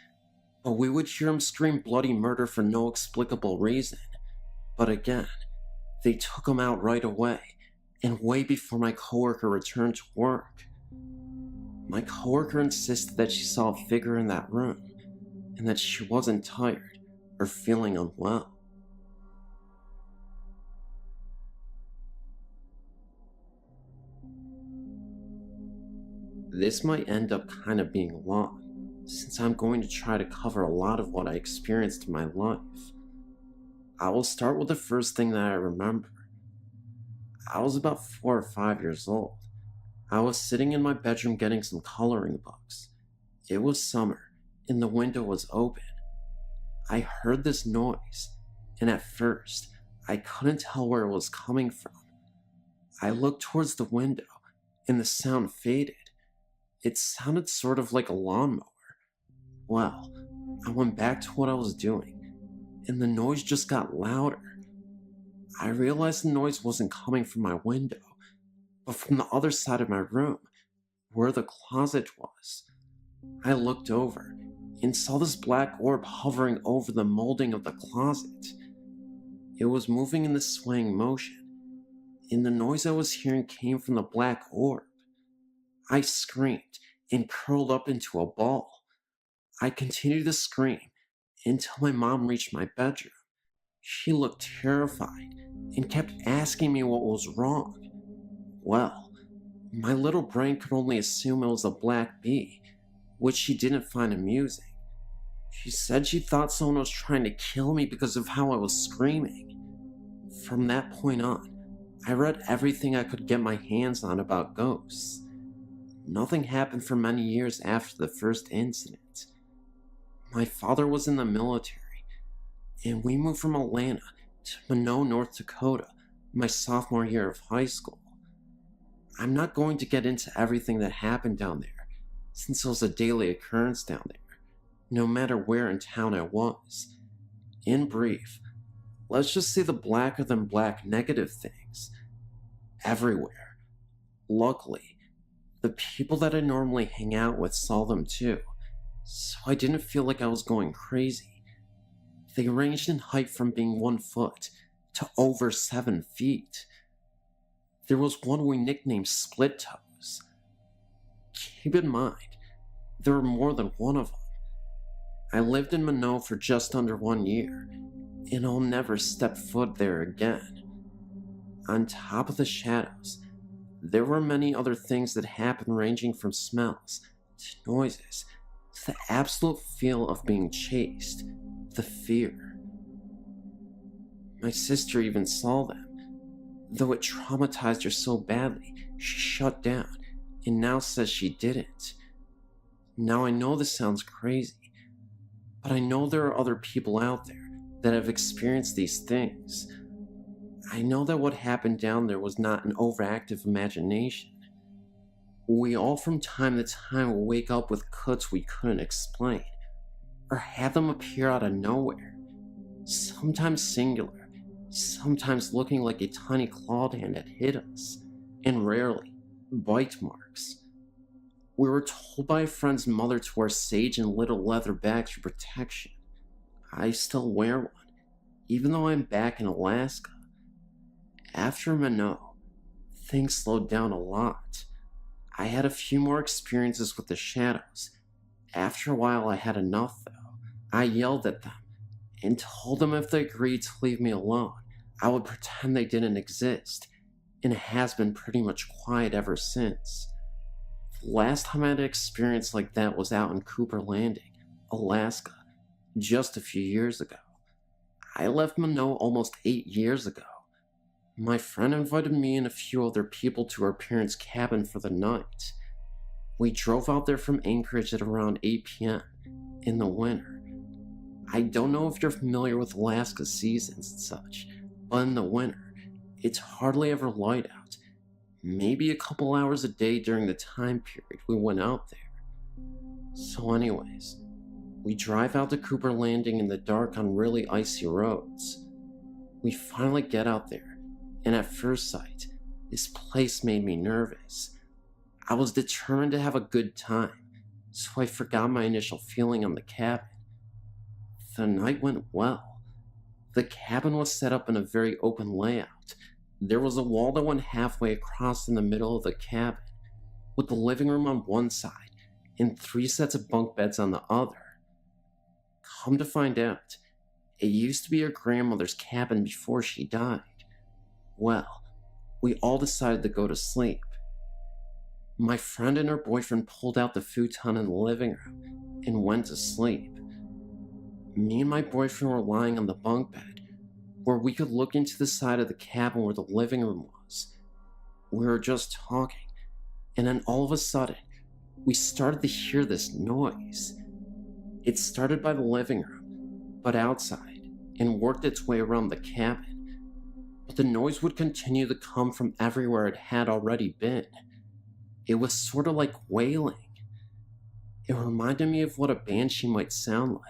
but we would hear him scream bloody murder for no explicable reason. But again, they took him out right away, and way before my coworker returned to work. My coworker insisted that she saw a figure in that room, and that she wasn't tired or feeling unwell. This might end up kind of being long, since I'm going to try to cover a lot of what I experienced in my life. I will start with the first thing that I remember. I was about 4 or 5 years old. I was sitting in my bedroom getting some coloring books. It was summer, and the window was open. I heard this noise, and at first, I couldn't tell where it was coming from. I looked towards the window, and the sound faded. It sounded sort of like a lawnmower. Well, I went back to what I was doing, and the noise just got louder. I realized the noise wasn't coming from my window, but from the other side of my room, where the closet was. I looked over and saw this black orb hovering over the molding of the closet. It was moving in this swaying motion, and the noise I was hearing came from the black orb. I screamed and curled up into a ball. I continued to scream until my mom reached my bedroom. She looked terrified and kept asking me what was wrong. Well, my little brain could only assume it was a black bee, which she didn't find amusing. She said she thought someone was trying to kill me because of how I was screaming. From that point on, I read everything I could get my hands on about ghosts. Nothing happened for many years after the first incident. My father was in the military, and we moved from Atlanta to Minot, North Dakota, my sophomore year of high school. I'm not going to get into everything that happened down there, since it was a daily occurrence down there, no matter where in town I was. In brief, let's just say the blacker than black negative things. Everywhere. Luckily, the people that I normally hang out with saw them too, so I didn't feel like I was going crazy. They ranged in height from being 1 foot to over 7 feet. There was one we nicknamed Split Toes. Keep in mind, there were more than one of them. I lived in Minot for just under 1 year, and I'll never step foot there again. On top of the shadows, there were many other things that happened, ranging from smells to noises to the absolute feel of being chased, the fear. My sister even saw them. Though it traumatized her so badly, she shut down and now says she didn't. Now I know this sounds crazy, but I know there are other people out there that have experienced these things. I know that what happened down there was not an overactive imagination. We all from time to time will wake up with cuts we couldn't explain, or have them appear out of nowhere, sometimes singular, sometimes looking like a tiny clawed hand had hit us, and rarely bite marks. We were told by a friend's mother to wear sage and little leather bags for protection. I still wear one, even though I'm back in Alaska. After Minot, things slowed down a lot. I had a few more experiences with the shadows. After a while, I had enough, though. I yelled at them and told them if they agreed to leave me alone, I would pretend they didn't exist, and it has been pretty much quiet ever since. The last time I had an experience like that was out in Cooper Landing, Alaska, just a few years ago. I left Minot almost 8 years ago. My friend invited me and a few other people to her parents' cabin for the night. We drove out there from Anchorage at around 8 p.m. in the winter. I don't know if you're familiar with Alaska seasons and such, but in the winter, it's hardly ever light out. Maybe a couple hours a day during the time period we went out there. So anyways, we drive out to Cooper Landing in the dark on really icy roads. We finally get out there, and at first sight, this place made me nervous. I was determined to have a good time, so I forgot my initial feeling on the cabin. The night went well. The cabin was set up in a very open layout. There was a wall that went halfway across in the middle of the cabin, with the living room on one side and 3 sets of bunk beds on the other. Come to find out, it used to be her grandmother's cabin before she died. Well, we all decided to go to sleep. My friend and her boyfriend pulled out the futon in the living room and went to sleep. Me and my boyfriend were lying on the bunk bed, where we could look into the side of the cabin where the living room was. We were just talking, and then all of a sudden, we started to hear this noise. It started by the living room, but outside, and worked its way around the cabin. But the noise would continue to come from everywhere it had already been. It was sort of like wailing. It reminded me of what a banshee might sound like.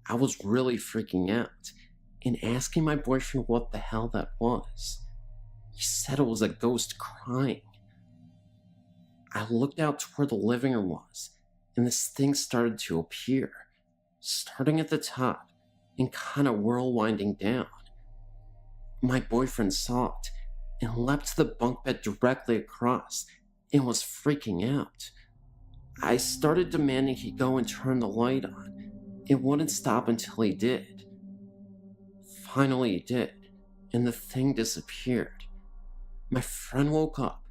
I was really freaking out and asking my boyfriend what the hell that was. He said it was a ghost crying. I looked out to where the living room was, and this thing started to appear, starting at the top and kind of whirlwinding down. My boyfriend saw it and leapt to the bunk bed directly across and was freaking out. I started demanding he go and turn the light on. It wouldn't stop until he did. Finally he did, and the thing disappeared. My friend woke up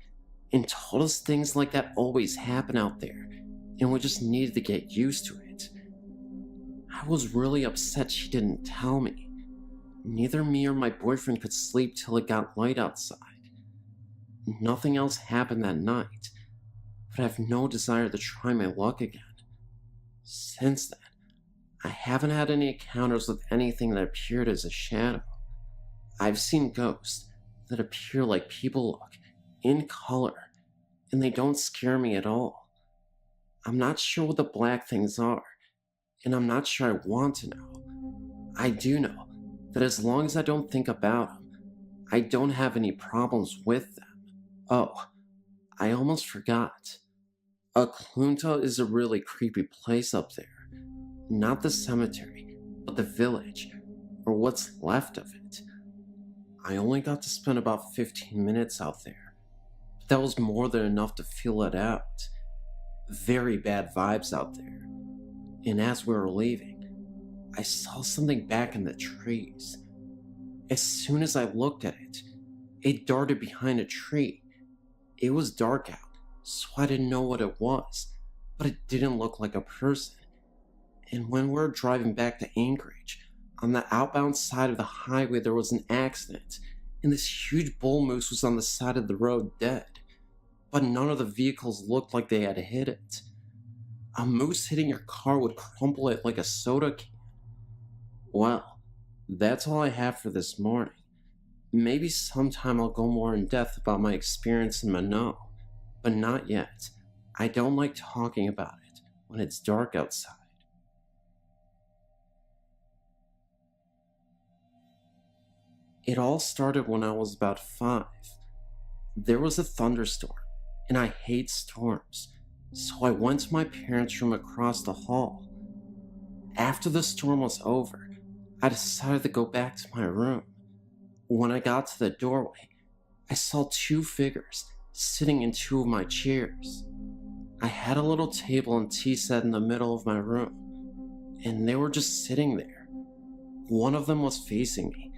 and told us things like that always happen out there, and we just needed to get used to it. I was really upset she didn't tell me. Neither me or my boyfriend could sleep till it got light outside. Nothing else happened that night, but I have no desire to try my luck again. Since then, I haven't had any encounters with anything that appeared as a shadow. I've seen ghosts that appear like people look, in color, and they don't scare me at all. I'm not sure what the black things are, and I'm not sure I want to know. I do know that as long as I don't think about them, I don't have any problems with them. Oh, I almost forgot. Oklunta is a really creepy place up there. Not the cemetery, but the village, or what's left of it. I only got to spend about 15 minutes out there, but that was more than enough to feel it out. Very bad vibes out there. And as we were leaving, I saw something back in the trees. As soon as I looked at it, it darted behind a tree. It was dark out, so I didn't know what it was, but it didn't look like a person. And when we were driving back to Anchorage, on the outbound side of the highway there was an accident, and this huge bull moose was on the side of the road dead. But none of the vehicles looked like they had hit it. A moose hitting your car would crumple it like a soda can. Well, that's all I have for this morning. Maybe sometime I'll go more in depth about my experience in Minot, but not yet. I don't like talking about it when it's dark outside. It all started when I was about 5. There was a thunderstorm, and I hate storms, so I went to my parents' room across the hall. After the storm was over, I decided to go back to my room. When I got to the doorway, I saw two figures sitting in two of my chairs. I had a little table and tea set in the middle of my room, and they were just sitting there. One of them was facing me,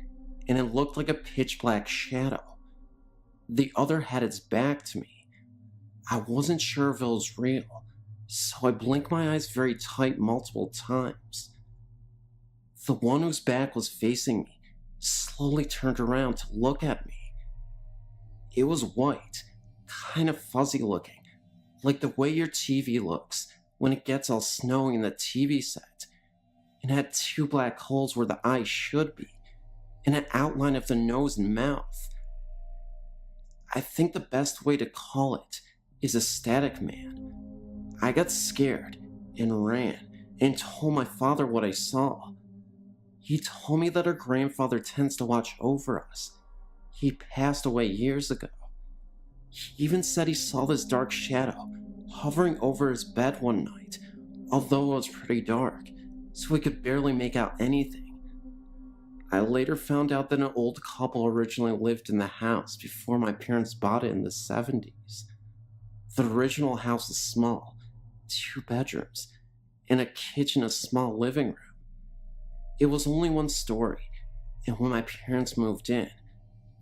and it looked like a pitch black shadow. The other had its back to me. I wasn't sure if it was real, so I blinked my eyes very tight multiple times. The one whose back was facing me slowly turned around to look at me. It was white, kind of fuzzy looking, like the way your TV looks when it gets all snowy in the TV set, and had two black holes where the eyes should be, and an outline of the nose and mouth. I think the best way to call it is a static man. I got scared and ran and told my father what I saw. He told me that our grandfather tends to watch over us. He passed away years ago. He even said he saw this dark shadow hovering over his bed one night, although it was pretty dark, so we could barely make out anything. I later found out that an old couple originally lived in the house before my parents bought it in the 70s. The original house is small, 2 bedrooms, and a kitchen, a small living room. It was only 1 story, and when my parents moved in,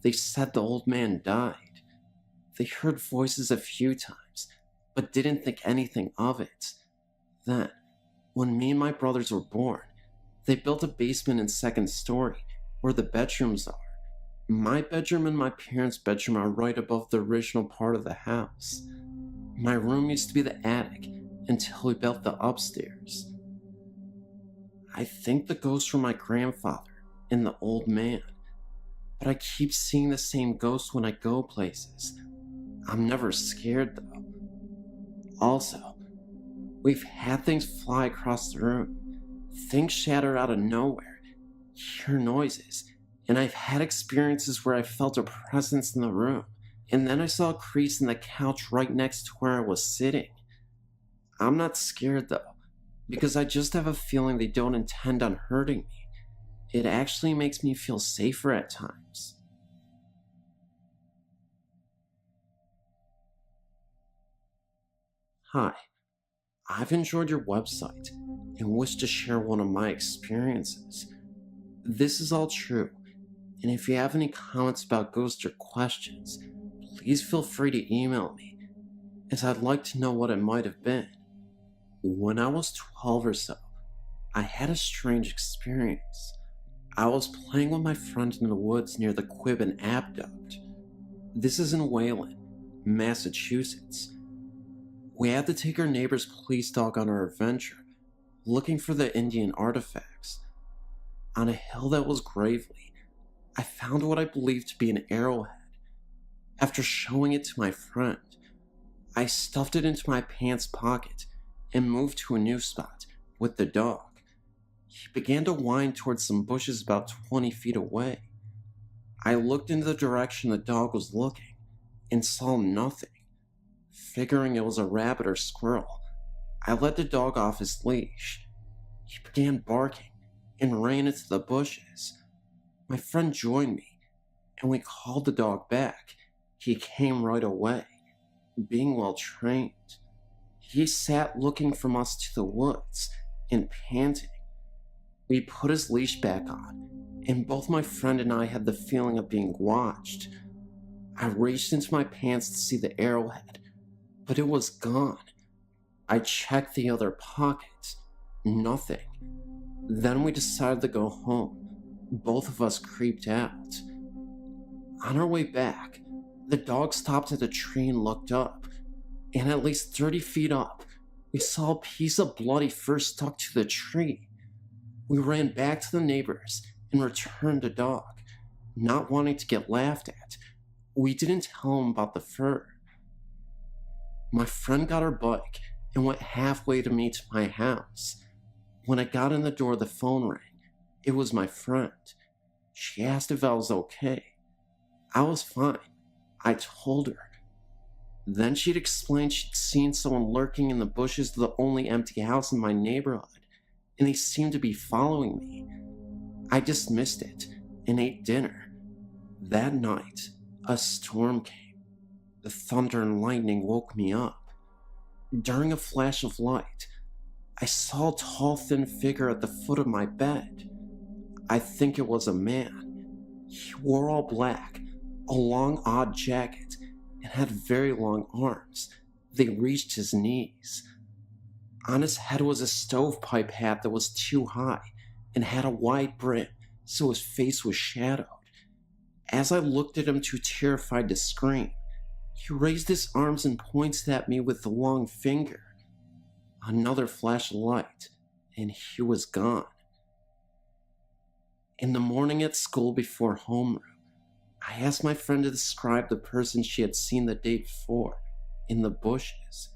they said the old man died. They heard voices a few times, but didn't think anything of it. Then, when me and my brothers were born, they built a basement and 2nd story where the bedrooms are. My bedroom and my parents' bedroom are right above the original part of the house. My room used to be the attic until we built the upstairs. I think the ghosts were my grandfather and the old man, but I keep seeing the same ghosts when I go places. I'm never scared though. Also, we've had things fly across the room. Things shatter out of nowhere, hear noises, and I've had experiences where I felt a presence in the room, and then I saw a crease in the couch right next to where I was sitting. I'm not scared though, because I just have a feeling they don't intend on hurting me. It actually makes me feel safer at times. Hi, I've enjoyed your website and wish to share one of my experiences. This is all true, and if you have any comments about ghosts or questions, please feel free to email me, as I'd like to know what it might have been. When I was 12 or so, I had a strange experience. I was playing with my friend in the woods near the Quibbin Aqueduct. This is in Wayland, Massachusetts. We had to take our neighbor's police dog on our adventure, looking for the Indian artifacts. On a hill that was gravelly, I found what I believed to be an arrowhead. After showing it to my friend, I stuffed it into my pants pocket and moved to a new spot with the dog. He began to whine towards some bushes about 20 feet away. I looked in the direction the dog was looking and saw nothing. Figuring it was a rabbit or squirrel, I let the dog off his leash. He began barking and ran into the bushes. My friend joined me, and we called the dog back. He came right away, being well trained. He sat looking from us to the woods and panting. We put his leash back on, and both my friend and I had the feeling of being watched. I reached into my pants to see the arrowhead, but it was gone. I checked the other pockets. Nothing. Then we decided to go home. Both of us creeped out. On our way back, the dog stopped at a tree and looked up, and at least 30 feet up, we saw a piece of bloody fur stuck to the tree. We ran back to the neighbors and returned the dog, not wanting to get laughed at. We didn't tell them about the fur. My friend got her bike and went halfway to me to my house. When I got in the door, the phone rang. It was my friend. She asked if I was okay. I was fine. I told her. Then she'd explained she'd seen someone lurking in the bushes of the only empty house in my neighborhood, and they seemed to be following me. I dismissed it and ate dinner. That night, a storm came. The thunder and lightning woke me up. During a flash of light, I saw a tall, thin figure at the foot of my bed. I think it was a man. He wore all black, a long, odd jacket, and had very long arms. They reached his knees. On his head was a stovepipe hat that was too high and had a wide brim, so his face was shadowed. As I looked at him, too terrified to scream, he raised his arms and pointed at me with the long finger. Another flash of light, and he was gone. In the morning at school before homeroom, I asked my friend to describe the person she had seen the day before in the bushes.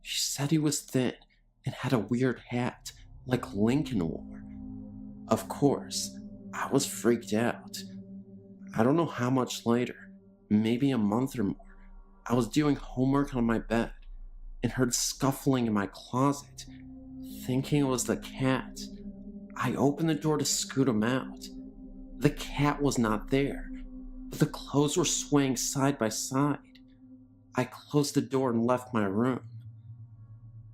She said he was thin and had a weird hat like Lincoln wore. Of course, I was freaked out. I don't know how much later, maybe a month or more, I was doing homework on my bed and heard scuffling in my closet. Thinking it was the cat, I opened the door to scoot him out. The cat was not there, but the clothes were swaying side by side. I closed the door and left my room.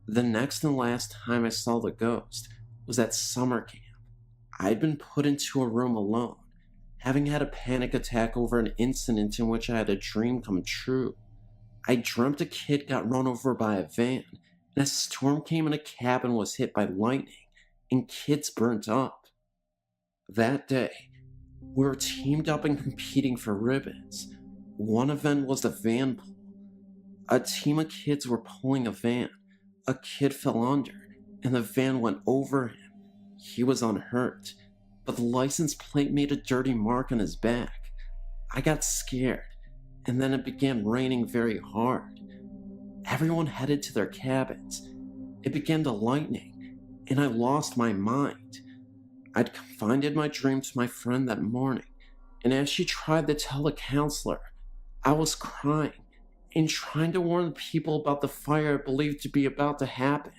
The next and last time I saw the ghost was at summer camp. I had been put into a room alone, having had a panic attack over an incident in which I had a dream come true. I dreamt a kid got run over by a van, and a storm came and a cabin was hit by lightning, and kids burnt up. That day, we were teamed up and competing for ribbons. One event was the van pull. A team of kids were pulling a van. A kid fell under, and the van went over him. He was unhurt, but the license plate made a dirty mark on his back. I got scared, and then it began raining very hard. Everyone headed to their cabins. It began to lightning, and I lost my mind. I'd confided my dream to my friend that morning, and as she tried to tell the counselor, I was crying and trying to warn the people about the fire I believed to be about to happen.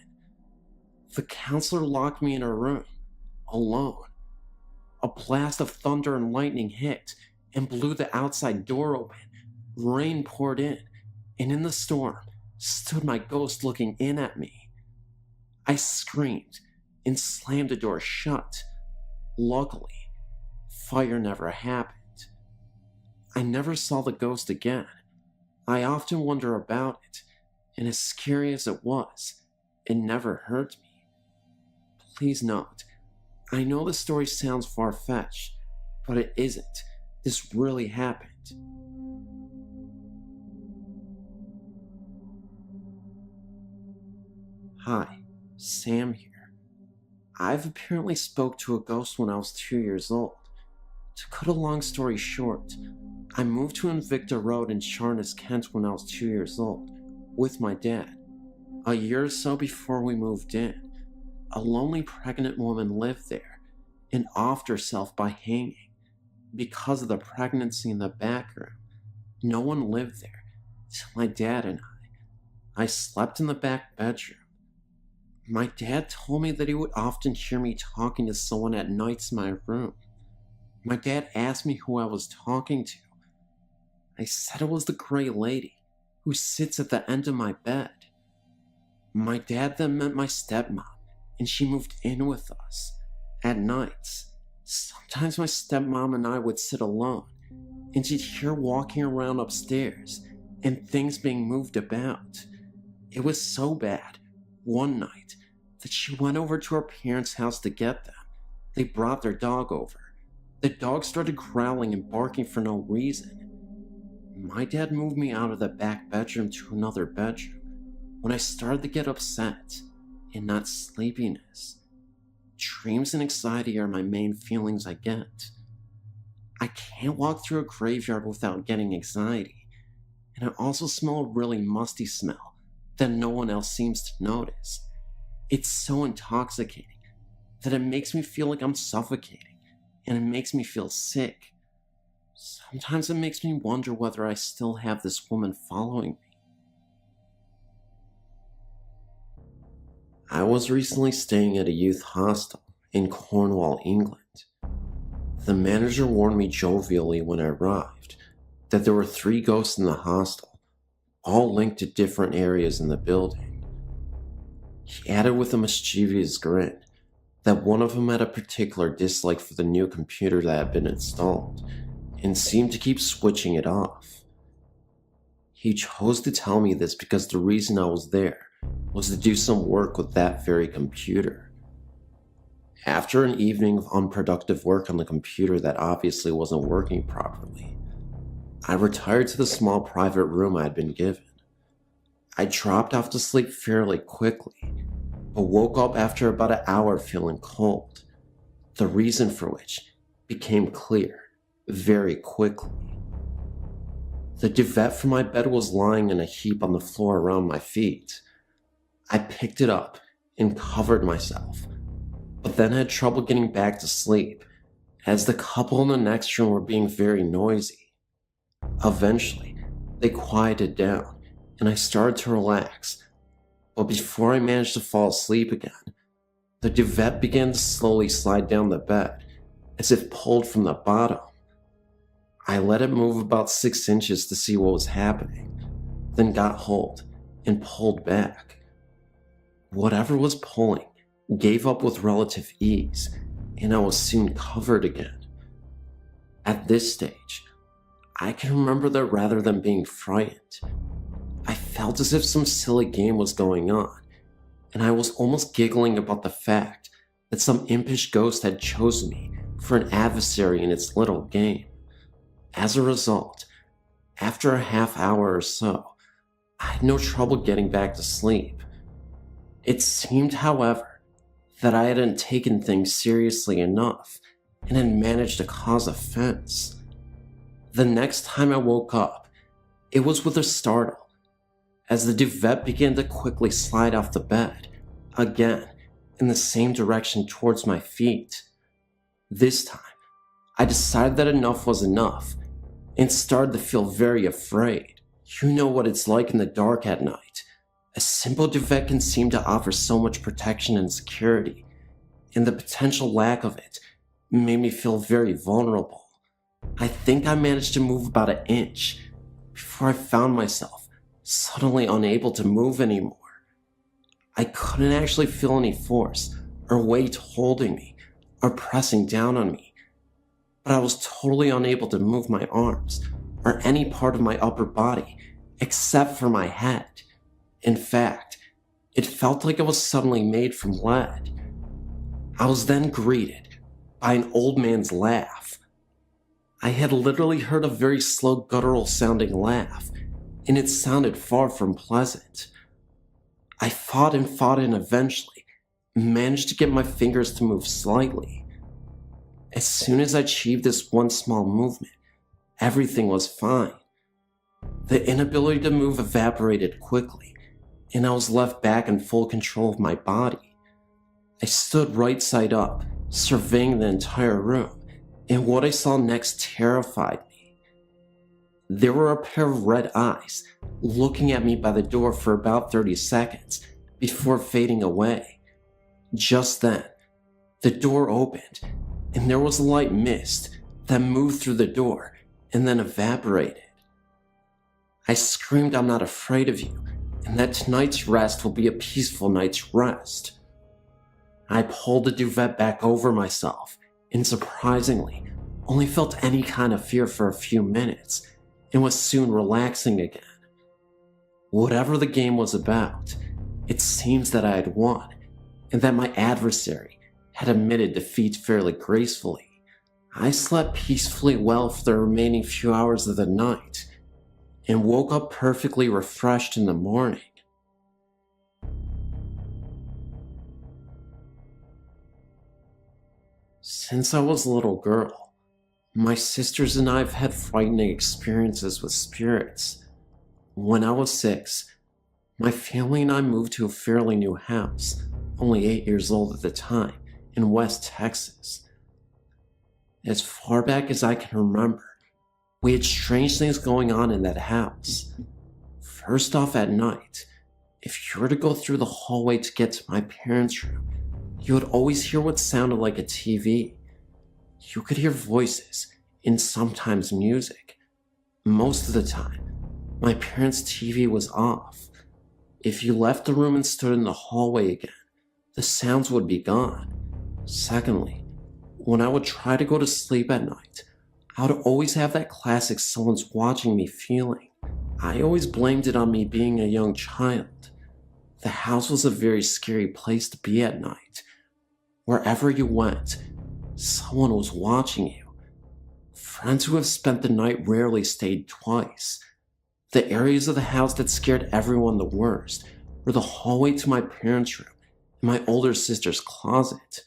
The counselor locked me in a room, alone. A blast of thunder and lightning hit and blew the outside door open. Rain poured in, and in the storm stood my ghost looking in at me. I screamed and slammed the door shut. Luckily, fire never happened. I never saw the ghost again. I often wonder about it, and as scary as it was, it never hurt me. Please note, I know the story sounds far-fetched, but it isn't. This really happened. Hi, Sam here. I've apparently spoke to a ghost when I was 2 years old. To cut a long story short, I moved to Invicta Road in Charnes, Kent when I was 2 years old, with my dad. A year or so before we moved in, a lonely pregnant woman lived there and offed herself by hanging. Because of the pregnancy in the back room, no one lived there till my dad and I. I slept in the back bedroom. My dad told me that he would often hear me talking to someone at nights in my room. My dad asked me who I was talking to. I said it was the gray lady who sits at the end of my bed. My dad then met my stepmom, and she moved in with us. At nights, sometimes my stepmom and I would sit alone, and she'd hear walking around upstairs and things being moved about. It was so bad, one night, that she went over to her parents' house to get them. They brought their dog over. The dog started growling and barking for no reason. My dad moved me out of the back bedroom to another bedroom when I started to get upset and not sleepiness. Dreams and anxiety are my main feelings I get. I can't walk through a graveyard without getting anxiety, and I also smell a really musty smell that no one else seems to notice. It's so intoxicating that it makes me feel like I'm suffocating, and it makes me feel sick. Sometimes it makes me wonder whether I still have this woman following me. I was recently staying at a youth hostel in Cornwall, England. The manager warned me jovially when I arrived that there were 3 ghosts in the hostel, all linked to different areas in the building. He added with a mischievous grin that one of them had a particular dislike for the new computer that had been installed and seemed to keep switching it off. He chose to tell me this because the reason I was there was to do some work with that very computer. After an evening of unproductive work on the computer that obviously wasn't working properly, I retired to the small private room I had been given. I dropped off to sleep fairly quickly, but woke up after about an hour feeling cold, the reason for which became clear very quickly. The duvet from my bed was lying in a heap on the floor around my feet. I picked it up and covered myself, but then had trouble getting back to sleep as the couple in the next room were being very noisy. Eventually, they quieted down and I started to relax, but before I managed to fall asleep again, the duvet began to slowly slide down the bed as if pulled from the bottom. I let it move about 6 inches to see what was happening, then got hold and pulled back. Whatever was pulling gave up with relative ease, and I was soon covered again. At this stage, I can remember that rather than being frightened, I felt as if some silly game was going on, and I was almost giggling about the fact that some impish ghost had chosen me for an adversary in its little game. As a result, after a half hour or so, I had no trouble getting back to sleep. It seemed, however, that I hadn't taken things seriously enough and had managed to cause offense. The next time I woke up, it was with a startle, as the duvet began to quickly slide off the bed, again, in the same direction towards my feet. This time, I decided that enough was enough and started to feel very afraid. You know what it's like in the dark at night. A simple duvet can seem to offer so much protection and security, and the potential lack of it made me feel very vulnerable. I think I managed to move about an inch before I found myself suddenly unable to move anymore. I couldn't actually feel any force or weight holding me or pressing down on me, but I was totally unable to move my arms or any part of my upper body except for my head. In fact, it felt like it was suddenly made from lead. I was then greeted by an old man's laugh. I had literally heard a very slow guttural sounding laugh, and it sounded far from pleasant. I fought and eventually managed to get my fingers to move slightly. As soon as I achieved this one small movement, everything was fine. The inability to move evaporated quickly, and I was left back in full control of my body. I stood right side up, surveying the entire room, and what I saw next terrified me. There were a pair of red eyes looking at me by the door for about 30 seconds before fading away. Just then, the door opened, and there was a light mist that moved through the door and then evaporated. I screamed, "I'm not afraid of you, and that tonight's rest will be a peaceful night's rest." I pulled the duvet back over myself, and surprisingly, only felt any kind of fear for a few minutes, and was soon relaxing again. Whatever the game was about, it seems that I had won, and that my adversary had admitted defeat fairly gracefully. I slept peacefully well for the remaining few hours of the night, and woke up perfectly refreshed in the morning. Since I was a little girl, my sisters and I have had frightening experiences with spirits. When I was 6, my family and I moved to a fairly new house, only 8 years old at the time, in West Texas. As far back as I can remember, we had strange things going on in that house. First off, at night, if you were to go through the hallway to get to my parents' room, you would always hear what sounded like a TV. You could hear voices and sometimes music. Most of the time, my parents' TV was off. If you left the room and stood in the hallway again, the sounds would be gone. Secondly, when I would try to go to sleep at night, I would always have that classic someone's watching me feeling. I always blamed it on me being a young child. The house was a very scary place to be at night. Wherever you went, someone was watching you. Friends who have spent the night rarely stayed twice. The areas of the house that scared everyone the worst were the hallway to my parents' room and my older sister's closet.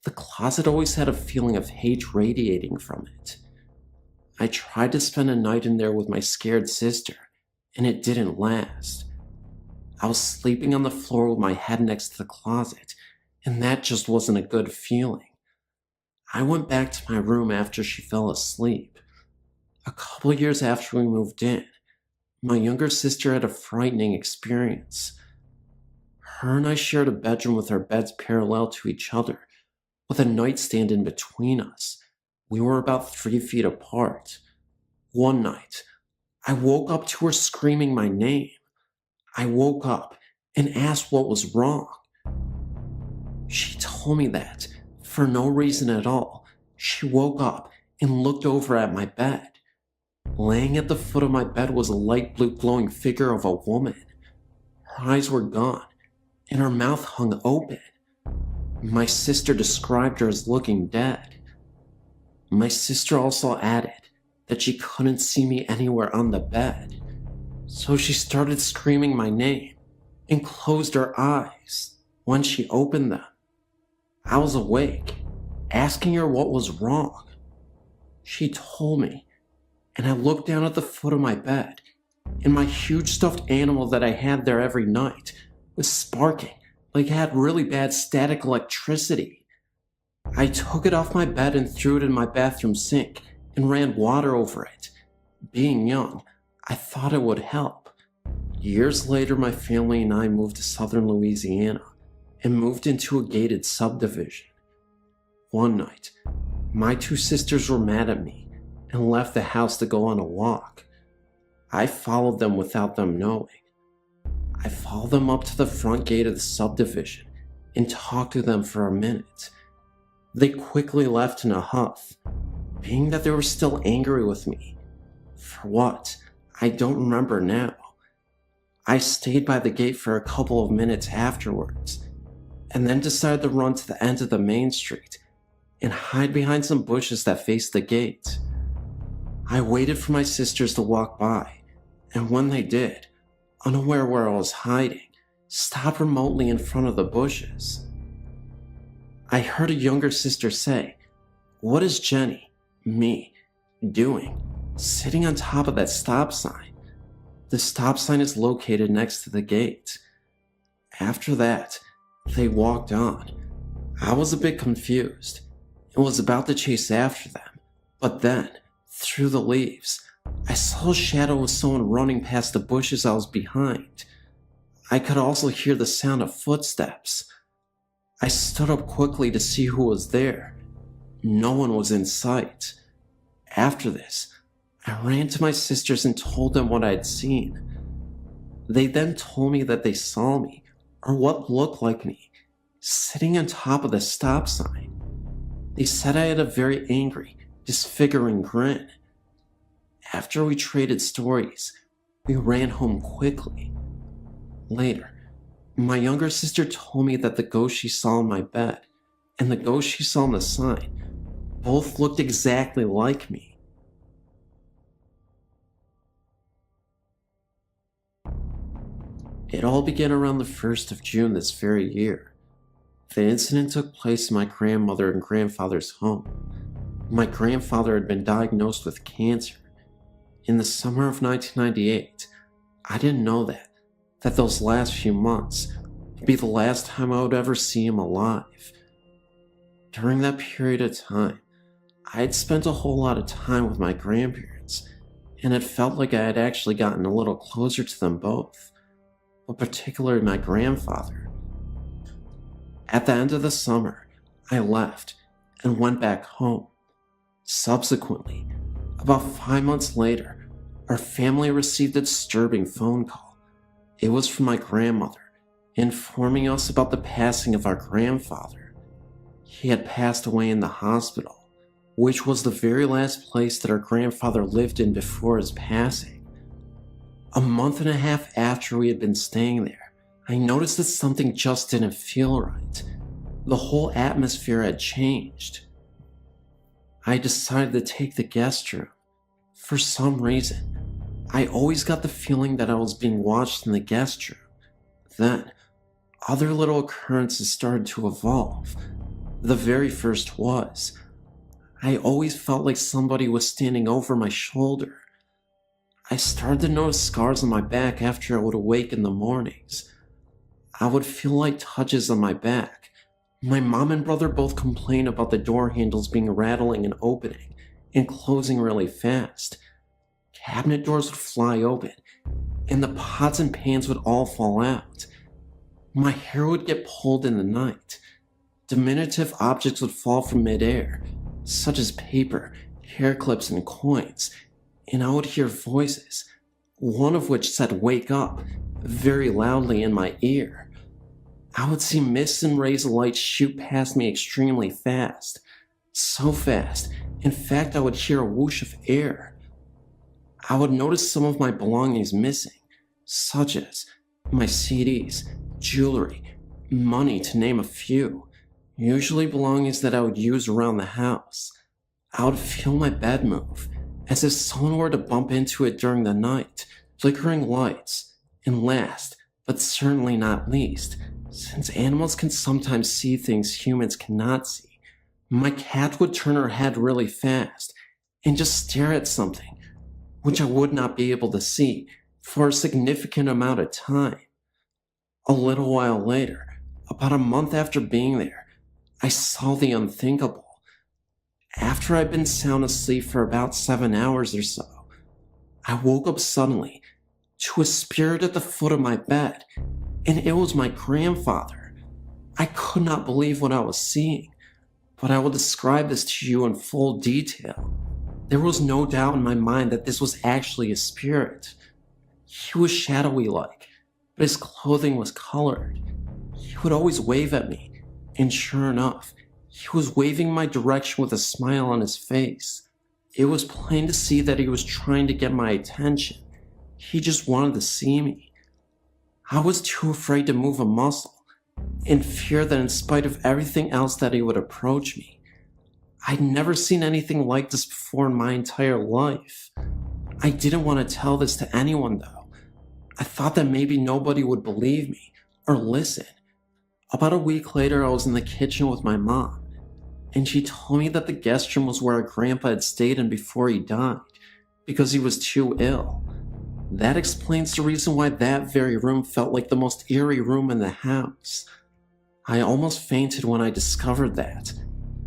The closet always had a feeling of hate radiating from it. I tried to spend a night in there with my scared sister, and it didn't last. I was sleeping on the floor with my head next to the closet, and that just wasn't a good feeling. I went back to my room after she fell asleep. A couple years after we moved in, my younger sister had a frightening experience. Her and I shared a bedroom with our beds parallel to each other, with a nightstand in between us. We were about 3 feet apart. One night, I woke up to her screaming my name. I woke up and asked what was wrong. She told me that, for no reason at all, she woke up and looked over at my bed. Laying at the foot of my bed was a light blue glowing figure of a woman. Her eyes were gone, and her mouth hung open. My sister described her as looking dead. My sister also added that she couldn't see me anywhere on the bed, so she started screaming my name and closed her eyes. When she opened them, I was awake, asking her what was wrong. She told me, and I looked down at the foot of my bed, and my huge stuffed animal that I had there every night was sparking like it had really bad static electricity. I took it off my bed and threw it in my bathroom sink and ran water over it. Being young, I thought it would help. Years later, my family and I moved to southern Louisiana and moved into a gated subdivision. One night, my two sisters were mad at me and left the house to go on a walk. I followed them without them knowing. I followed them up to the front gate of the subdivision and talked to them for a minute. They quickly left in a huff, being that they were still angry with me. For what? I don't remember now. I stayed by the gate for a couple of minutes afterwards, and then decided to run to the end of the main street and hide behind some bushes that faced the gate. I waited for my sisters to walk by, and when they did, unaware where I was hiding, stopped remotely in front of the bushes. I heard a younger sister say, "What is Jenny, me, doing, sitting on top of that stop sign? The stop sign is located next to the gate." After that, they walked on. I was a bit confused and was about to chase after them, but then, through the leaves, I saw a shadow of someone running past the bushes I was behind. I could also hear the sound of footsteps. I stood up quickly to see who was there. No one was in sight. After this, I ran to my sisters and told them what I had seen. They then told me that they saw me, or what looked like me, sitting on top of the stop sign. They said I had a very angry, disfiguring grin. After we traded stories, we ran home quickly. Later, my younger sister told me that the ghost she saw in my bed and the ghost she saw on the sign both looked exactly like me. It all began around the 1st of June this very year. The incident took place in my grandmother and grandfather's home. My grandfather had been diagnosed with cancer. In the summer of 1998, I didn't know that those last few months would be the last time I would ever see him alive. During that period of time, I had spent a whole lot of time with my grandparents, and it felt like I had actually gotten a little closer to them both, but particularly my grandfather. At the end of the summer, I left and went back home. Subsequently, about 5 months later, our family received a disturbing phone call. It was from my grandmother, informing us about the passing of our grandfather. He had passed away in the hospital, which was the very last place that our grandfather lived in before his passing. A month and a half after we had been staying there, I noticed that something just didn't feel right. The whole atmosphere had changed. I decided to take the guest room. For some reason, I always got the feeling that I was being watched in the guest room. Then, other little occurrences started to evolve. The very first was, I always felt like somebody was standing over my shoulder. I started to notice scars on my back after I would awake in the mornings. I would feel like touches on my back. My mom and brother both complained about the door handles being rattling and opening and closing really fast. Cabinet doors would fly open, and the pots and pans would all fall out. My hair would get pulled in the night. Diminutive objects would fall from midair, such as paper, hair clips, and coins, and I would hear voices, one of which said, "Wake up," very loudly in my ear. I would see mists and rays of light shoot past me extremely fast. So fast, in fact, I would hear a whoosh of air. I would notice some of my belongings missing, such as my CDs, jewelry, money, to name a few, usually belongings that I would use around the house. I would feel my bed move, as if someone were to bump into it during the night, flickering lights, and last, but certainly not least, since animals can sometimes see things humans cannot see, my cat would turn her head really fast and just stare at something, which I would not be able to see for a significant amount of time. A little while later, about a month after being there, I saw the unthinkable. After I'd been sound asleep for about 7 hours or so, I woke up suddenly to a spirit at the foot of my bed, and it was my grandfather. I could not believe what I was seeing, but I will describe this to you in full detail. There was no doubt in my mind that this was actually a spirit. He was shadowy like, but his clothing was colored. He would always wave at me, and sure enough, he was waving my direction with a smile on his face. It was plain to see that he was trying to get my attention. He just wanted to see me. I was too afraid to move a muscle, in fear that in spite of everything else that he would approach me. I'd never seen anything like this before in my entire life. I didn't want to tell this to anyone though. I thought that maybe nobody would believe me or listen. About a week later, I was in the kitchen with my mom, and she told me that the guest room was where our grandpa had stayed in before he died, because he was too ill. That explains the reason why that very room felt like the most eerie room in the house. I almost fainted when I discovered that,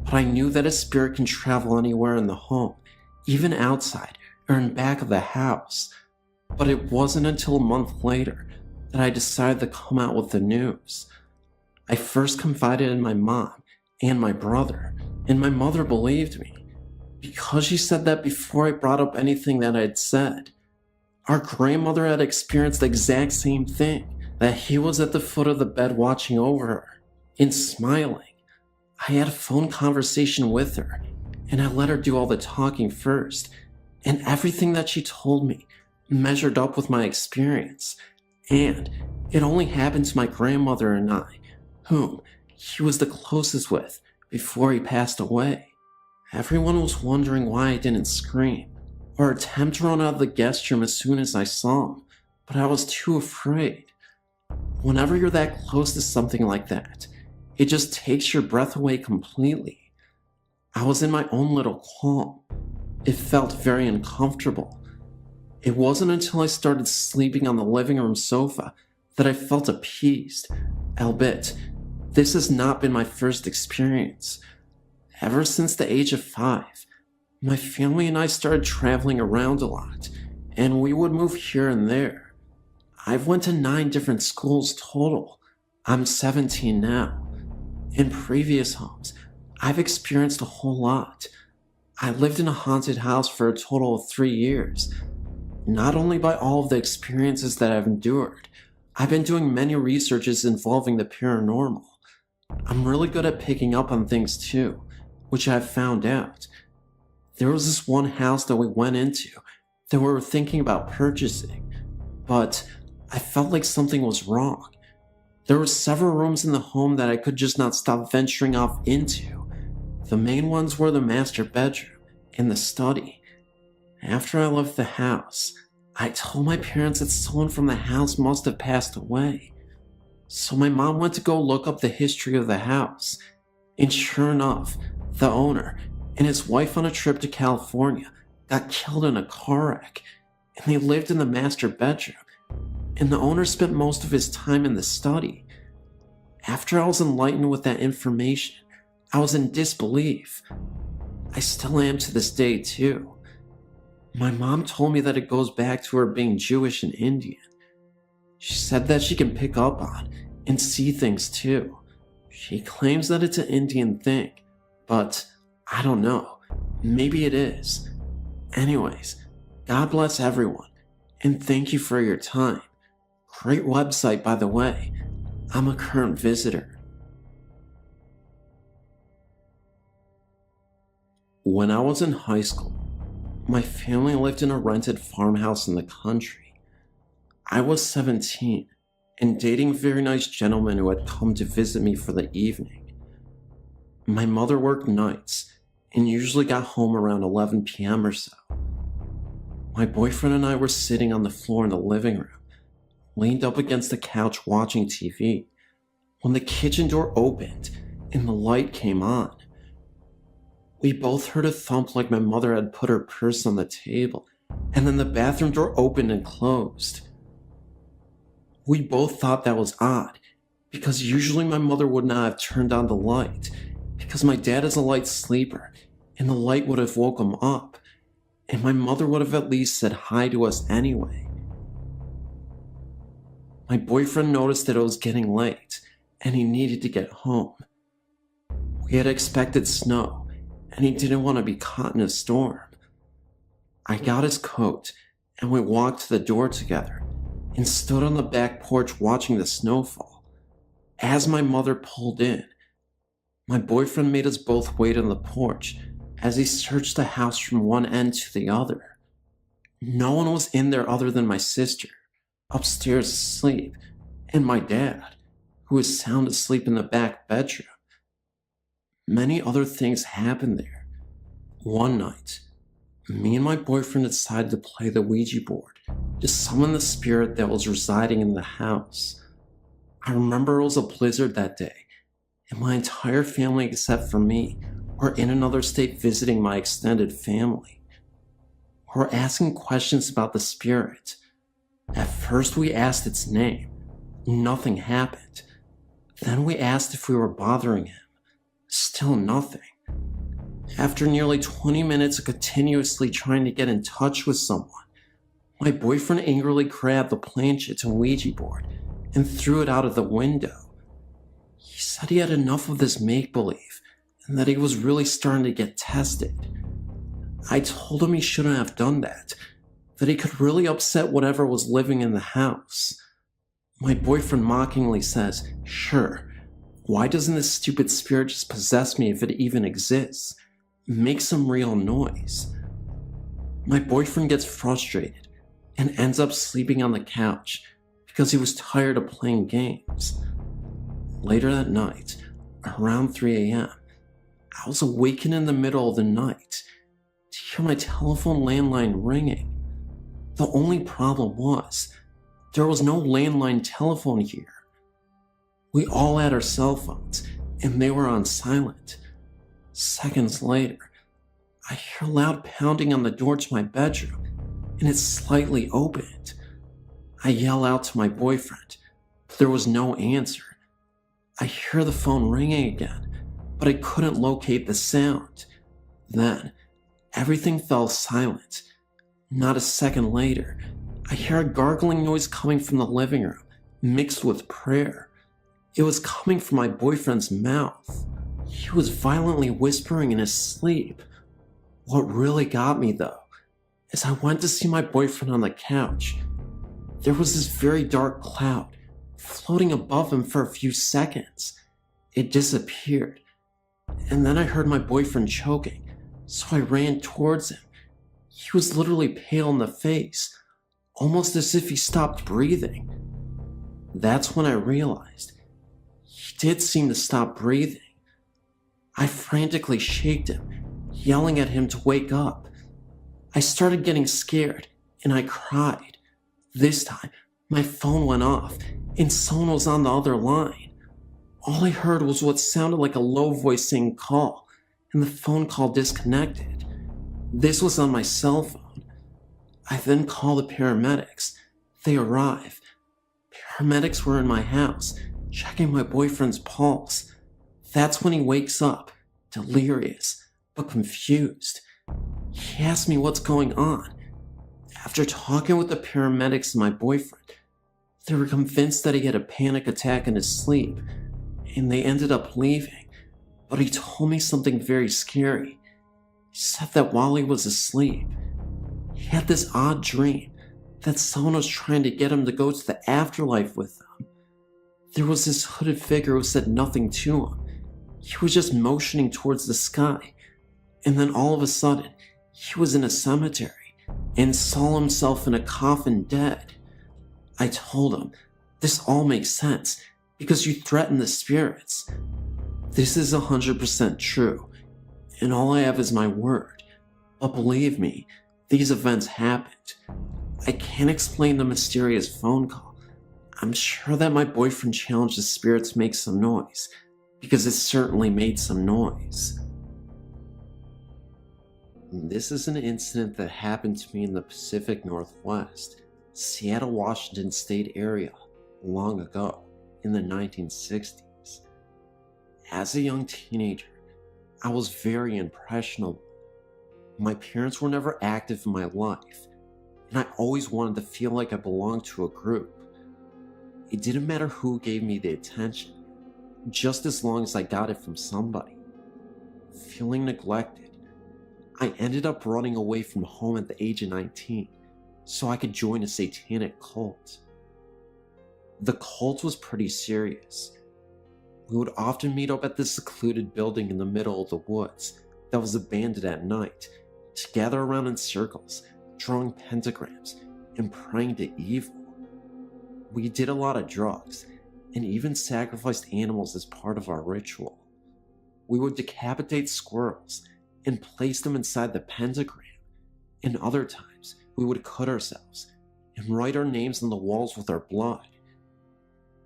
but I knew that a spirit can travel anywhere in the home, even outside or in back of the house. But it wasn't until a month later that I decided to come out with the news. I first confided in my mom and my brother, and my mother believed me, because she said that before I brought up anything that I'd said, our grandmother had experienced the exact same thing, that he was at the foot of the bed watching over her and smiling. I had a phone conversation with her, and I let her do all the talking first, and everything that she told me measured up with my experience, and it only happened to my grandmother and I, whom he was the closest with before he passed away. Everyone was wondering why I didn't scream or attempt to run out of the guest room as soon as I saw him, but I was too afraid. Whenever you're that close to something like that, it just takes your breath away completely. I was in my own little calm. It felt very uncomfortable. It wasn't until I started sleeping on the living room sofa that I felt appeased, albeit this has not been my first experience. Ever since the age of 5, my family and I started traveling around a lot, and we would move here and there. I've went to 9 different schools total. I'm 17 now. In previous homes, I've experienced a whole lot. I lived in a haunted house for a total of 3 years. Not only by all of the experiences that I've endured, I've been doing many researches involving the paranormal. I'm really good at picking up on things too, which I've found out. There was this one house that we went into that we were thinking about purchasing, but I felt like something was wrong. There were several rooms in the home that I could just not stop venturing off into. The main ones were the master bedroom and the study. After I left the house, I told my parents that someone from the house must have passed away. So my mom went to go look up the history of the house, and sure enough, the owner and his wife on a trip to California got killed in a car wreck, and they lived in the master bedroom, and the owner spent most of his time in the study. After I was enlightened with that information, I was in disbelief. I still am to this day too. My mom told me that it goes back to her being Jewish and Indian. She said that she can pick up on and see things too. She claims that it's an Indian thing, but I don't know. Maybe it is. Anyways, God bless everyone, and thank you for your time. Great website, by the way. I'm a current visitor. When I was in high school, my family lived in a rented farmhouse in the country. I was 17 and dating a very nice gentleman who had come to visit me for the evening. My mother worked nights and usually got home around 11 p.m. or so. My boyfriend and I were sitting on the floor in the living room, leaned up against the couch watching TV, when the kitchen door opened and the light came on. We both heard a thump like my mother had put her purse on the table, and then the bathroom door opened and closed. We both thought that was odd, because usually my mother would not have turned on the light, because my dad is a light sleeper, and the light would have woke him up, and my mother would have at least said hi to us anyway. My boyfriend noticed that it was getting late, and he needed to get home. We had expected snow, and he didn't want to be caught in a storm. I got his coat, and we walked to the door together, and stood on the back porch watching the snowfall. As my mother pulled in, my boyfriend made us both wait on the porch as he searched the house from one end to the other. No one was in there other than my sister, upstairs asleep, and my dad, who was sound asleep in the back bedroom. Many other things happened there. One night, me and my boyfriend decided to play the Ouija board to summon the spirit that was residing in the house. I remember it was a blizzard that day, and my entire family except for me were in another state visiting my extended family. We were asking questions about the spirit. At first we asked its name. Nothing happened. Then we asked if we were bothering him. Still nothing. After nearly 20 minutes of continuously trying to get in touch with someone, my boyfriend angrily grabbed the planchette and Ouija board and threw it out of the window. He said he had enough of this make-believe and that he was really starting to get tested. I told him he shouldn't have done that he could really upset whatever was living in the house. My boyfriend mockingly says, "Sure. Why doesn't this stupid spirit just possess me if it even exists? Make some real noise." My boyfriend gets frustrated and ends up sleeping on the couch because he was tired of playing games. Later that night, around 3 a.m., I was awakened in the middle of the night to hear my telephone landline ringing. The only problem was, there was no landline telephone here. We all had our cell phones, and they were on silent. Seconds later, I hear loud pounding on the door to my bedroom, and it's slightly opened. I yell out to my boyfriend, but there was no answer. I hear the phone ringing again, but I couldn't locate the sound. Then, everything fell silent. Not a second later, I hear a gargling noise coming from the living room, mixed with prayer. It was coming from my boyfriend's mouth. He was violently whispering in his sleep. What really got me, though, is I went to see my boyfriend on the couch. There was this very dark cloud floating above him for a few seconds. It disappeared, and then I heard my boyfriend choking, so I ran towards him. He was literally pale in the face, almost as if he stopped breathing. That's when I realized he did seem to stop breathing. I frantically shaked him, yelling at him to wake up. I started getting scared, and I cried. This time, my phone went off, and someone was on the other line. All I heard was what sounded like a low voice saying call, and the phone call disconnected. This was on my cell phone. I then called the paramedics. They arrived. Paramedics were in my house, checking my boyfriend's pulse. That's when he wakes up, delirious, but confused. He asked me what's going on. After talking with the paramedics and my boyfriend, they were convinced that he had a panic attack in his sleep, and they ended up leaving. But he told me something very scary. He said that while he was asleep, he had this odd dream that someone was trying to get him to go to the afterlife with them. There was this hooded figure who said nothing to him. He was just motioning towards the sky, and then all of a sudden, he was in a cemetery and saw himself in a coffin dead. I told him, this all makes sense because you threaten the spirits. This is 100% true, and all I have is my word. But believe me, these events happened. I can't explain the mysterious phone call. I'm sure that my boyfriend challenged the spirits to make some noise, because it certainly made some noise. This is an incident that happened to me in the Pacific Northwest, Seattle, Washington state area, long ago, in the 1960s. As a young teenager, I was very impressionable. My parents were never active in my life, and I always wanted to feel like I belonged to a group. It didn't matter who gave me the attention, just as long as I got it from somebody. Feeling neglected, I ended up running away from home at the age of 19 so I could join a satanic cult. The cult was pretty serious. We would often meet up at this secluded building in the middle of the woods that was abandoned at night to gather around in circles, drawing pentagrams and praying to evil. We did a lot of drugs and even sacrificed animals as part of our ritual. We would decapitate squirrels and place them inside the pentagram, and other times we would cut ourselves and write our names on the walls with our blood.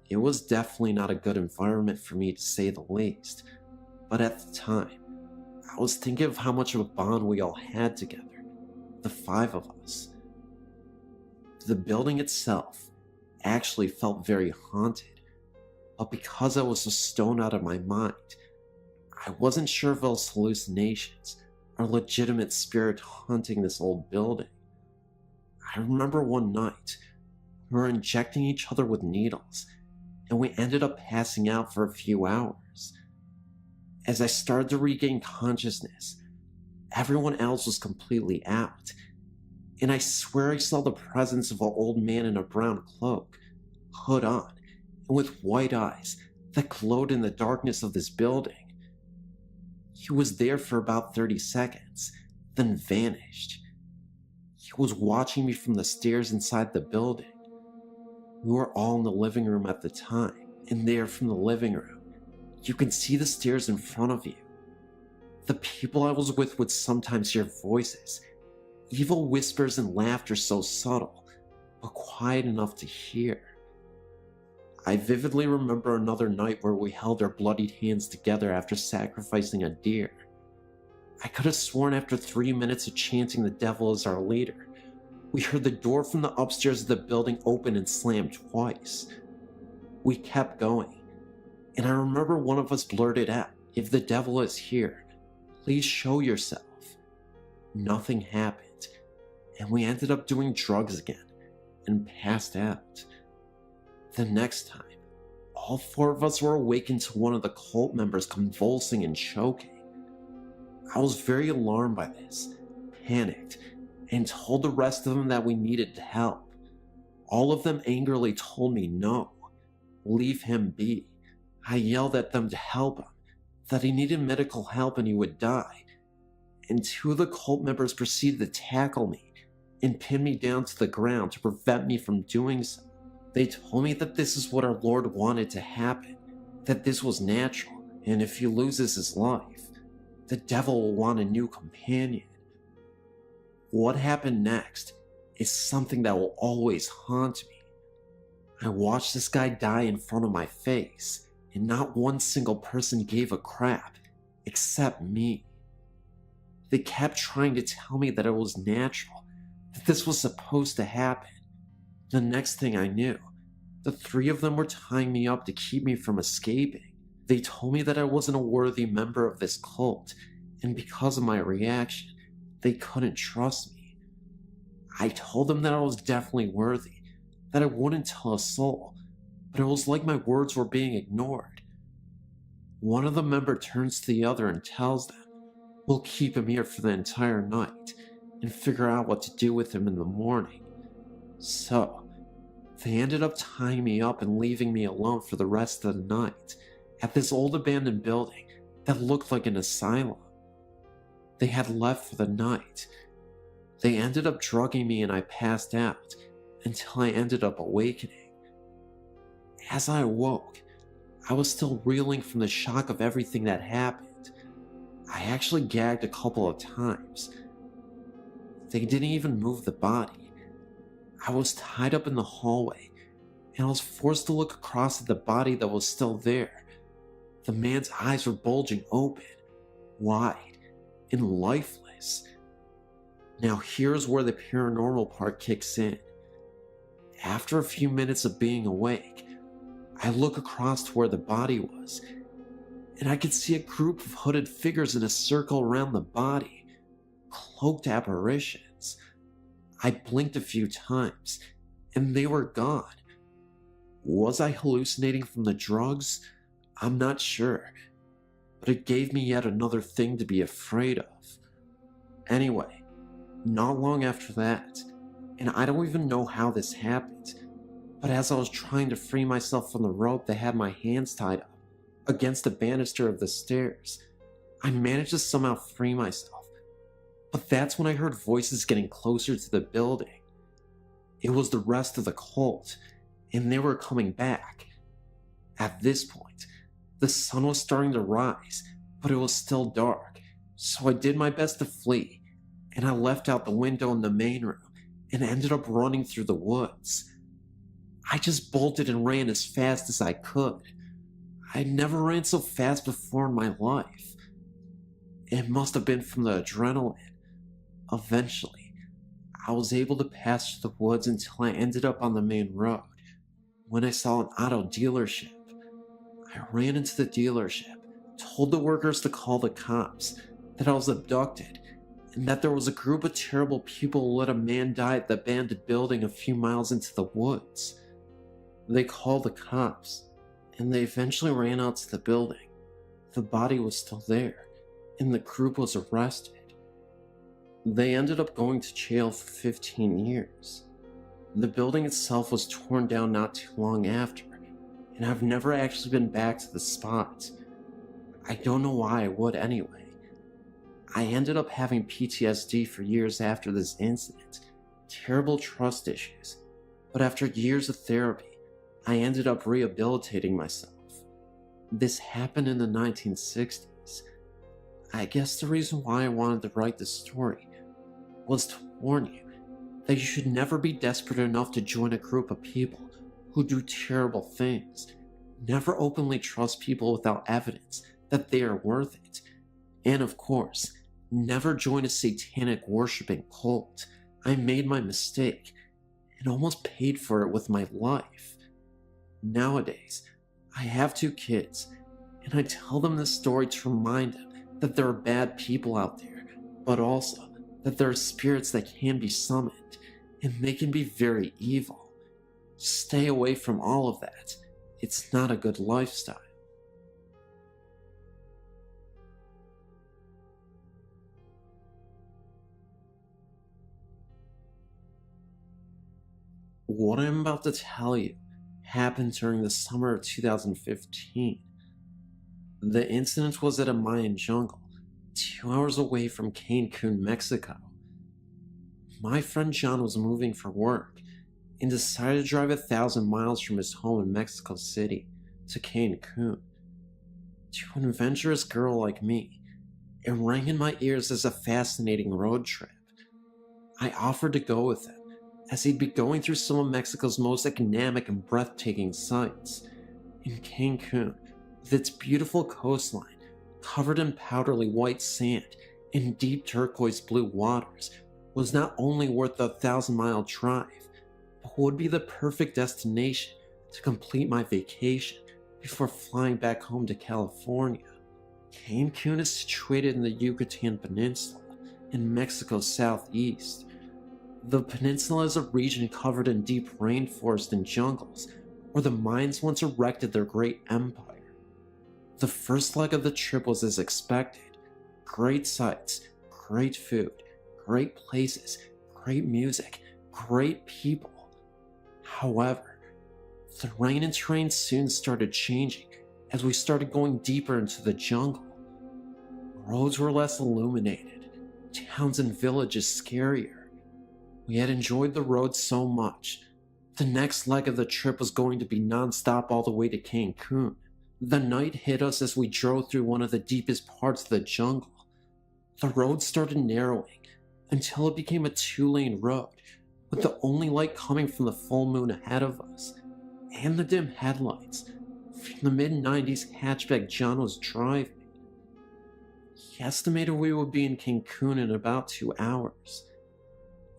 It was definitely not a good environment for me, to say the least, but at the time, I was thinking of how much of a bond we all had together, the 5 of us. The building itself actually felt very haunted, but because I was so stoned out of my mind, I wasn't sure if it was hallucinations or legitimate spirit haunting this old building. I remember one night, we were injecting each other with needles, and we ended up passing out for a few hours. As I started to regain consciousness, everyone else was completely out, and I swear I saw the presence of an old man in a brown cloak, hood on, and with white eyes that glowed in the darkness of this building. He was there for about 30 seconds, then vanished. He was watching me from the stairs inside the building. We were all in the living room at the time, and there from the living room, you can see the stairs in front of you. The people I was with would sometimes hear voices, evil whispers and laughter so subtle, but quiet enough to hear. I vividly remember another night where we held our bloodied hands together after sacrificing a deer. I could have sworn after 3 minutes of chanting the devil as our leader, we heard the door from the upstairs of the building open and slam twice. We kept going, and I remember one of us blurted out, "If the devil is here, please show yourself." Nothing happened, and we ended up doing drugs again and passed out. The next time, all 4 of us were awakened to one of the cult members convulsing and choking. I was very alarmed by this, panicked, and told the rest of them that we needed help. All of them angrily told me no, leave him be. I yelled at them to help him, that he needed medical help and he would die, and 2 of the cult members proceeded to tackle me and pin me down to the ground to prevent me from doing so. They told me that this is what our Lord wanted to happen, that this was natural, and if he loses his life, the devil will want a new companion. What happened next is something that will always haunt me. I watched this guy die in front of my face, and not one single person gave a crap, except me. They kept trying to tell me that it was natural, that this was supposed to happen. The next thing I knew, the 3 of them were tying me up to keep me from escaping. They told me that I wasn't a worthy member of this cult, and because of my reaction, they couldn't trust me. I told them that I was definitely worthy, that I wouldn't tell a soul, but it was like my words were being ignored. One of the members turns to the other and tells them, "We'll keep him here for the entire night and figure out what to do with him in the morning." So, they ended up tying me up and leaving me alone for the rest of the night at this old abandoned building that looked like an asylum. They had left for the night. They ended up drugging me and I passed out until I ended up awakening. As I awoke, I was still reeling from the shock of everything that happened. I actually gagged a couple of times. They didn't even move the body. I was tied up in the hallway, and I was forced to look across at the body that was still there. The man's eyes were bulging open, wide, and lifeless. Now here's where the paranormal part kicks in. After a few minutes of being awake, I look across to where the body was, and I could see a group of hooded figures in a circle around the body, cloaked apparitions. I blinked a few times, and they were gone. Was I hallucinating from the drugs? I'm not sure, but it gave me yet another thing to be afraid of. Anyway, not long after that, and I don't even know how this happened, but as I was trying to free myself from the rope that had my hands tied up against the banister of the stairs, I managed to somehow free myself. But that's when I heard voices getting closer to the building. It was the rest of the cult, and they were coming back. At this point, the sun was starting to rise, but it was still dark, so I did my best to flee, and I left out the window in the main room and ended up running through the woods. I just bolted and ran as fast as I could. I never ran so fast before in my life. It must have been from the adrenaline. Eventually, I was able to pass through the woods until I ended up on the main road. When I saw an auto dealership, I ran into the dealership, told the workers to call the cops, that I was abducted, and that there was a group of terrible people who let a man die at the abandoned building a few miles into the woods. They called the cops, and they eventually ran out to the building. The body was still there, and the group was arrested. They ended up going to jail for 15 years. The building itself was torn down not too long after, and I've never actually been back to the spot. I don't know why I would anyway. I ended up having PTSD for years after this incident, terrible trust issues, but after years of therapy, I ended up rehabilitating myself. This happened in the 1960s. I guess the reason why I wanted to write this story was to warn you that you should never be desperate enough to join a group of people who do terrible things. Never openly trust people without evidence that they are worth it. And of course, never join a satanic worshipping cult. I made my mistake and almost paid for it with my life. Nowadays, I have 2 kids, and I tell them this story to remind them that there are bad people out there, but also that there are spirits that can be summoned, and they can be very evil. Stay away from all of that, It's not a good lifestyle. What I'm about to tell you happened during the summer of 2015. The incident was at a Mayan jungle, 2 hours away from Cancun, Mexico. My friend John was moving for work and decided to drive 1,000 miles from his home in Mexico City to Cancun. To an adventurous girl like me, it rang in my ears as a fascinating road trip. I offered to go with him, as he'd be going through some of Mexico's most dynamic and breathtaking sights. In Cancun, with its beautiful coastline, covered in powdery white sand and deep turquoise blue waters, was not only worth the 1,000-mile drive, but would be the perfect destination to complete my vacation before flying back home to California. Cancun is situated in the Yucatan Peninsula in Mexico's southeast. The peninsula is a region covered in deep rainforest and jungles where the Mayans once erected their great empire. The first leg of the trip was as expected. Great sights, great food, great places, great music, great people. However, the rain and terrain soon started changing as we started going deeper into the jungle. Roads were less illuminated, towns and villages scarier. We had enjoyed the road so much. The next leg of the trip was going to be non-stop all the way to Cancun. The night hit us as we drove through one of the deepest parts of the jungle. The road started narrowing until it became a 2-lane road, with the only light coming from the full moon ahead of us, and the dim headlights from the mid-90s hatchback John was driving. He estimated we would be in Cancun in about 2 hours.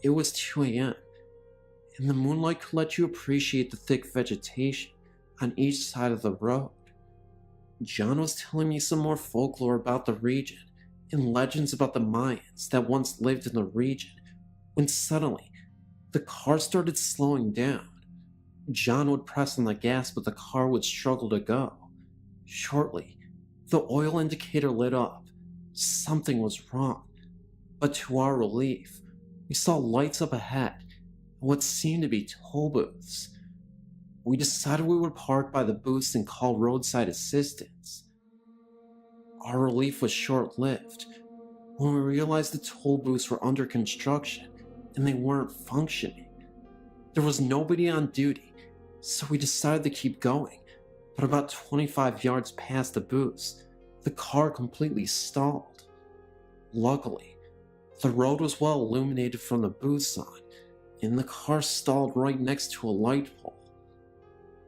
It was 2 a.m., and the moonlight could let you appreciate the thick vegetation on each side of the road. John was telling me some more folklore about the region and legends about the Mayans that once lived in the region, when suddenly, the car started slowing down. John would press on the gas, but the car would struggle to go. Shortly, the oil indicator lit up. Something was wrong. But to our relief, we saw lights up ahead and what seemed to be toll booths. We decided we would park by the booths and call roadside assistance. Our relief was short-lived when we realized the toll booths were under construction and they weren't functioning. There was nobody on duty, so we decided to keep going, but about 25 yards past the booths, the car completely stalled. Luckily, the road was well illuminated from the booths on, and the car stalled right next to a light pole.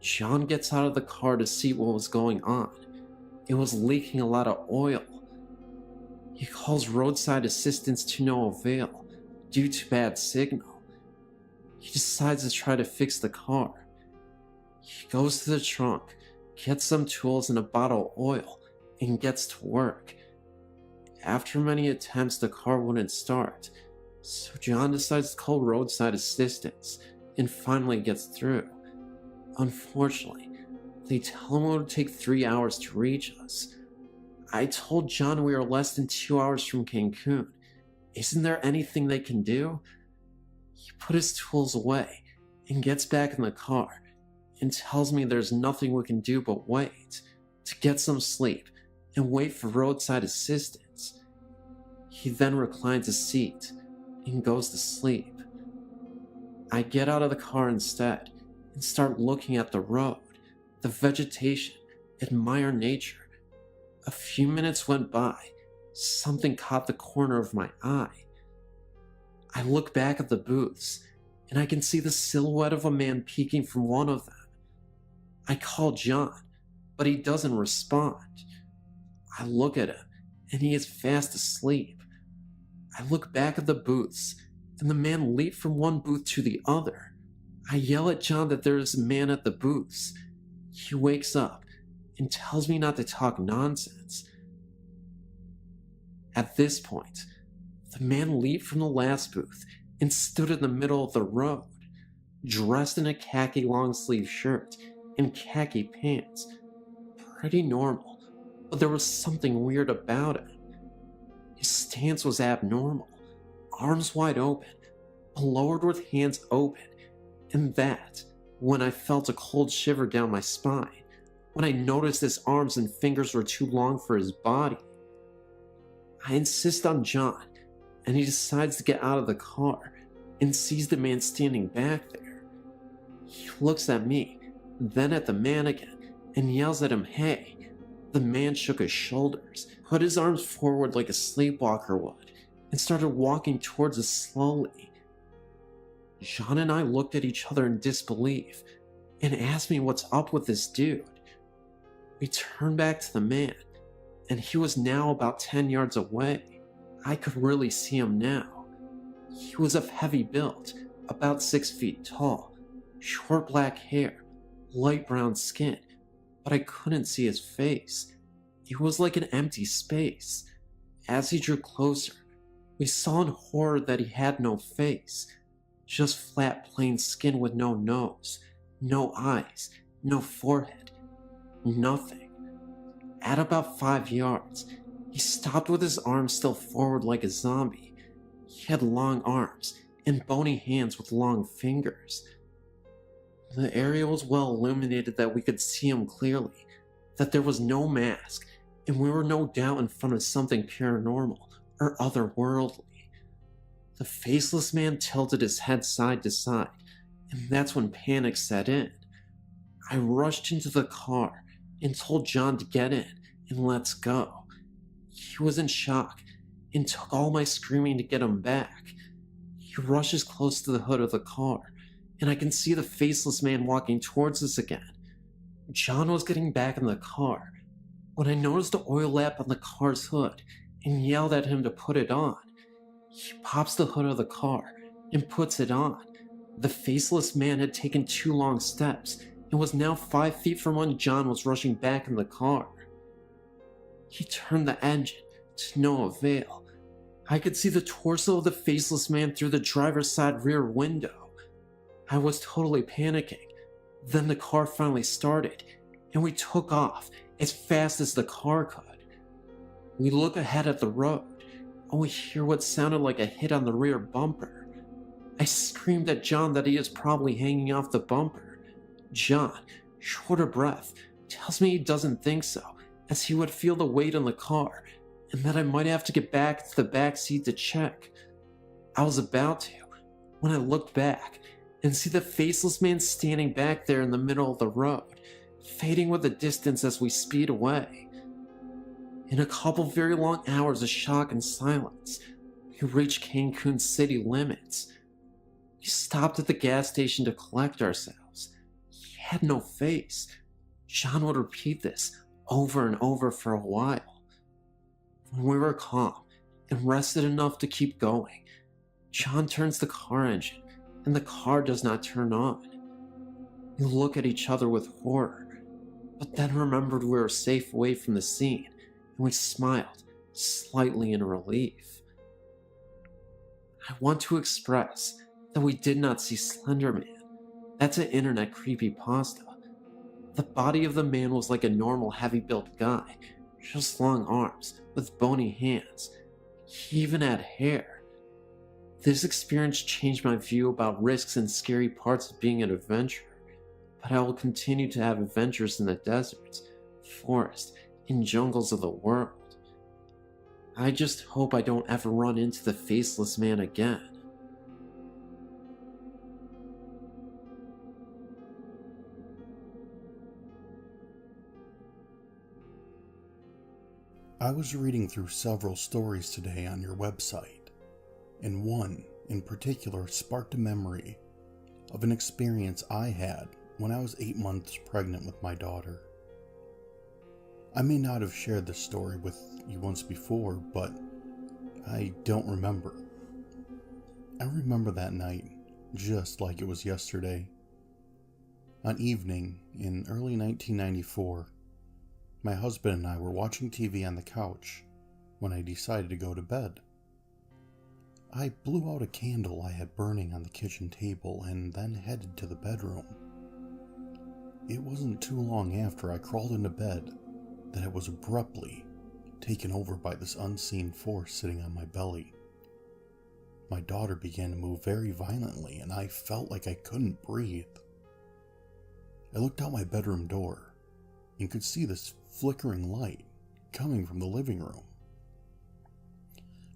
John gets out of the car to see what was going on. It was leaking a lot of oil. He calls roadside assistance to no avail due to bad signal. He decides to try to fix the car. He goes to the trunk, gets some tools and a bottle of oil, and gets to work. After many attempts, the car wouldn't start, so John decides to call roadside assistance and finally gets through. Unfortunately, they tell him it would take 3 hours to reach us. I told John we are less than 2 hours from Cancun. Isn't there anything they can do? He put his tools away and gets back in the car and tells me there's nothing we can do but wait, to get some sleep and wait for roadside assistance. He then reclines his seat and goes to sleep. I get out of the car instead and start looking at the road, the vegetation, admire nature. A few minutes went by. Something caught the corner of my eye. I look back at the booths, and I can see the silhouette of a man peeking from one of them. I call John, but he doesn't respond. I look at him, and he is fast asleep. I look back at the booths, and the man leaped from one booth to the other. I yell at John that there is a man at the booths. He wakes up and tells me not to talk nonsense. At this point, the man leaped from the last booth and stood in the middle of the road. Dressed in a khaki long-sleeve shirt, and khaki pants. Pretty normal, but there was something weird about it. His stance was abnormal, arms wide open, but lowered with hands open, and that, when I felt a cold shiver down my spine, when I noticed his arms and fingers were too long for his body. I insist on John, and he decides to get out of the car and sees the man standing back there. He looks at me, then at the man again, and yells at him, "Hey." The man shook his shoulders, put his arms forward like a sleepwalker would, and started walking towards us slowly. John and I looked at each other in disbelief and asked me what's up with this dude. We turned back to the man, and he was now about 10 yards away. I could really see him now. He was of heavy build, about 6 feet tall, short black hair, light brown skin, but I couldn't see his face. It was like an empty space. As he drew closer, we saw in horror that he had no face, just flat plain skin with no nose, no eyes, no forehead, nothing. At about 5 yards, he stopped with his arms still forward like a zombie. He had long arms and bony hands with long fingers. The area was well illuminated that we could see him clearly, that there was no mask, and we were no doubt in front of something paranormal or otherworldly. The faceless man tilted his head side to side, and that's when panic set in. I rushed into the car and told John to get in and let's go. He was in shock and took all my screaming to get him back. He rushes close to the hood of the car, and I can see the faceless man walking towards us again. John was getting back in the car when I noticed the oil lamp on the car's hood and yelled at him to put it on. He pops the hood of the car and puts it on. The faceless man had taken 2 long steps and was now 5 feet from when John was rushing back in the car. He turned the engine to no avail. I could see the torso of the faceless man through the driver's side rear window. I was totally panicking. Then the car finally started, and we took off as fast as the car could. We look ahead at the road, and we hear what sounded like a hit on the rear bumper. I screamed at John that he is probably hanging off the bumper. John, short of breath, tells me he doesn't think so, as he would feel the weight on the car, and that I might have to get back to the back seat to check. I was about to, when I looked back and see the faceless man standing back there in the middle of the road, fading with the distance as we speed away. In a couple very long hours of shock and silence, we reached Cancun's city limits. We stopped at the gas station to collect ourselves. He had no face. John would repeat this over and over for a while. When we were calm and rested enough to keep going, John turns the car engine and the car does not turn on. We look at each other with horror, but then remembered we were safe away from the scene, and we smiled, slightly in relief. I want to express that we did not see Slender Man. That's an internet creepypasta. The body of the man was like a normal heavy-built guy, just long arms with bony hands. He even had hair. This experience changed my view about risks and scary parts of being an adventurer, but I will continue to have adventures in the deserts, forests, and jungles of the world. I just hope I don't ever run into the faceless man again.
I was reading through several stories today on your website, and one in particular sparked a memory of an experience I had when I was 8 months pregnant with my daughter. I may not have shared this story with you once before, but I don't remember. I remember that night just like it was yesterday. An evening in early 1994, my husband and I were watching TV on the couch when I decided to go to bed. I blew out a candle I had burning on the kitchen table and then headed to the bedroom. It wasn't too long after I crawled into bed that I was abruptly taken over by this unseen force sitting on my belly. My daughter began to move very violently, and I felt like I couldn't breathe. I looked out my bedroom door and could see this flickering light coming from the living room.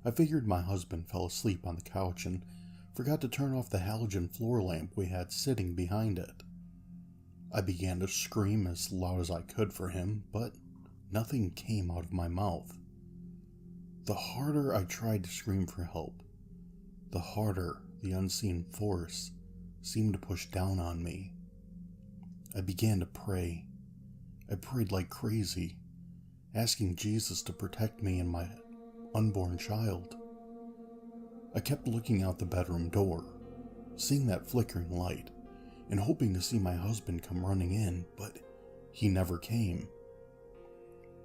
I figured my husband fell asleep on the couch and forgot to turn off the halogen floor lamp we had sitting behind it. I began to scream as loud as I could for him, but nothing came out of my mouth. The harder I tried to scream for help, the harder the unseen force seemed to push down on me. I began to pray. I prayed like crazy, asking Jesus to protect me and my unborn child. I kept looking out the bedroom door, seeing that flickering light, and hoping to see my husband come running in, but he never came.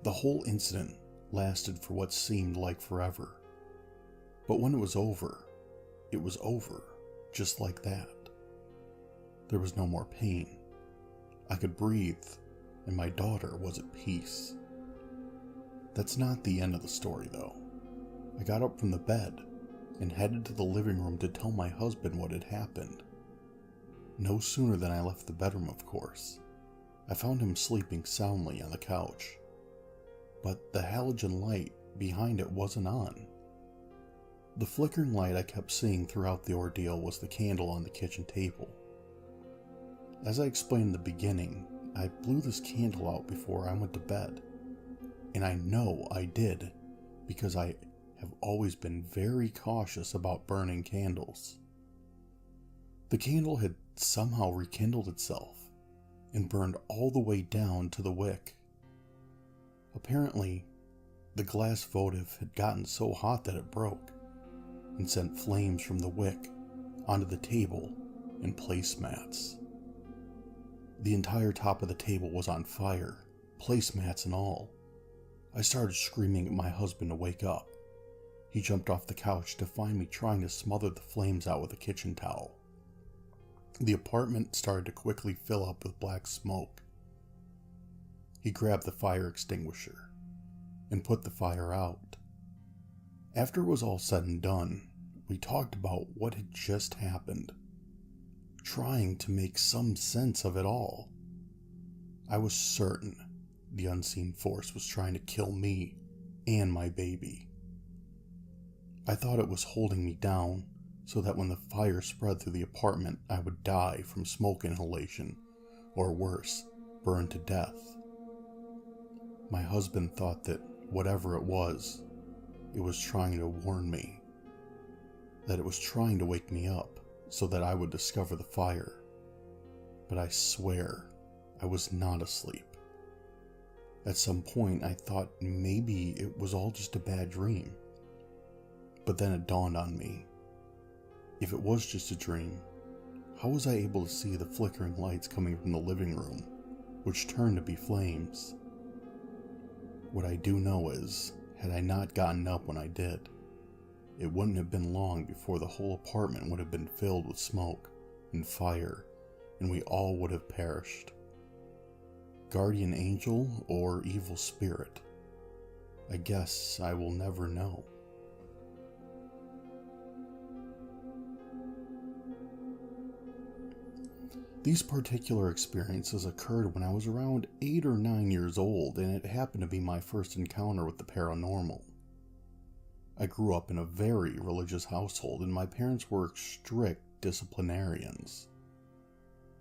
The whole incident lasted for what seemed like forever. But when it was over, just like that. There was no more pain. I could breathe, and my daughter was at peace. That's not the end of the story, though. I got up from the bed and headed to the living room to tell my husband what had happened. No sooner than I left the bedroom, of course, I found him sleeping soundly on the couch. But the halogen light behind it wasn't on. The flickering light I kept seeing throughout the ordeal was the candle on the kitchen table. As I explained in the beginning, I blew this candle out before I went to bed. And I know I did, because I have always been very cautious about burning candles. The candle had somehow rekindled itself and burned all the way down to the wick. Apparently, the glass votive had gotten so hot that it broke and sent flames from the wick onto the table and placemats. The entire top of the table was on fire, placemats and all. I started screaming at my husband to wake up. He jumped off the couch to find me trying to smother the flames out with a kitchen towel. The apartment started to quickly fill up with black smoke. He grabbed the fire extinguisher and put the fire out. After it was all said and done, we talked about what had just happened, trying to make some sense of it all. I was certain the unseen force was trying to kill me and my baby. I thought it was holding me down so that when the fire spread through the apartment, I would die from smoke inhalation, or worse, burn to death. My husband thought that whatever it was trying to warn me, that it was trying to wake me up so that I would discover the fire. But I swear I was not asleep. At some point I thought maybe it was all just a bad dream. But then it dawned on me. If it was just a dream, how was I able to see the flickering lights coming from the living room, which turned to be flames? What I do know is, had I not gotten up when I did, it wouldn't have been long before the whole apartment would have been filled with smoke and fire, and we all would have perished. Guardian angel or evil spirit? I guess I will never know. These particular experiences occurred when I was around 8 or 9 years old, and it happened to be my first encounter with the paranormal. I grew up in a very religious household, and my parents were strict disciplinarians.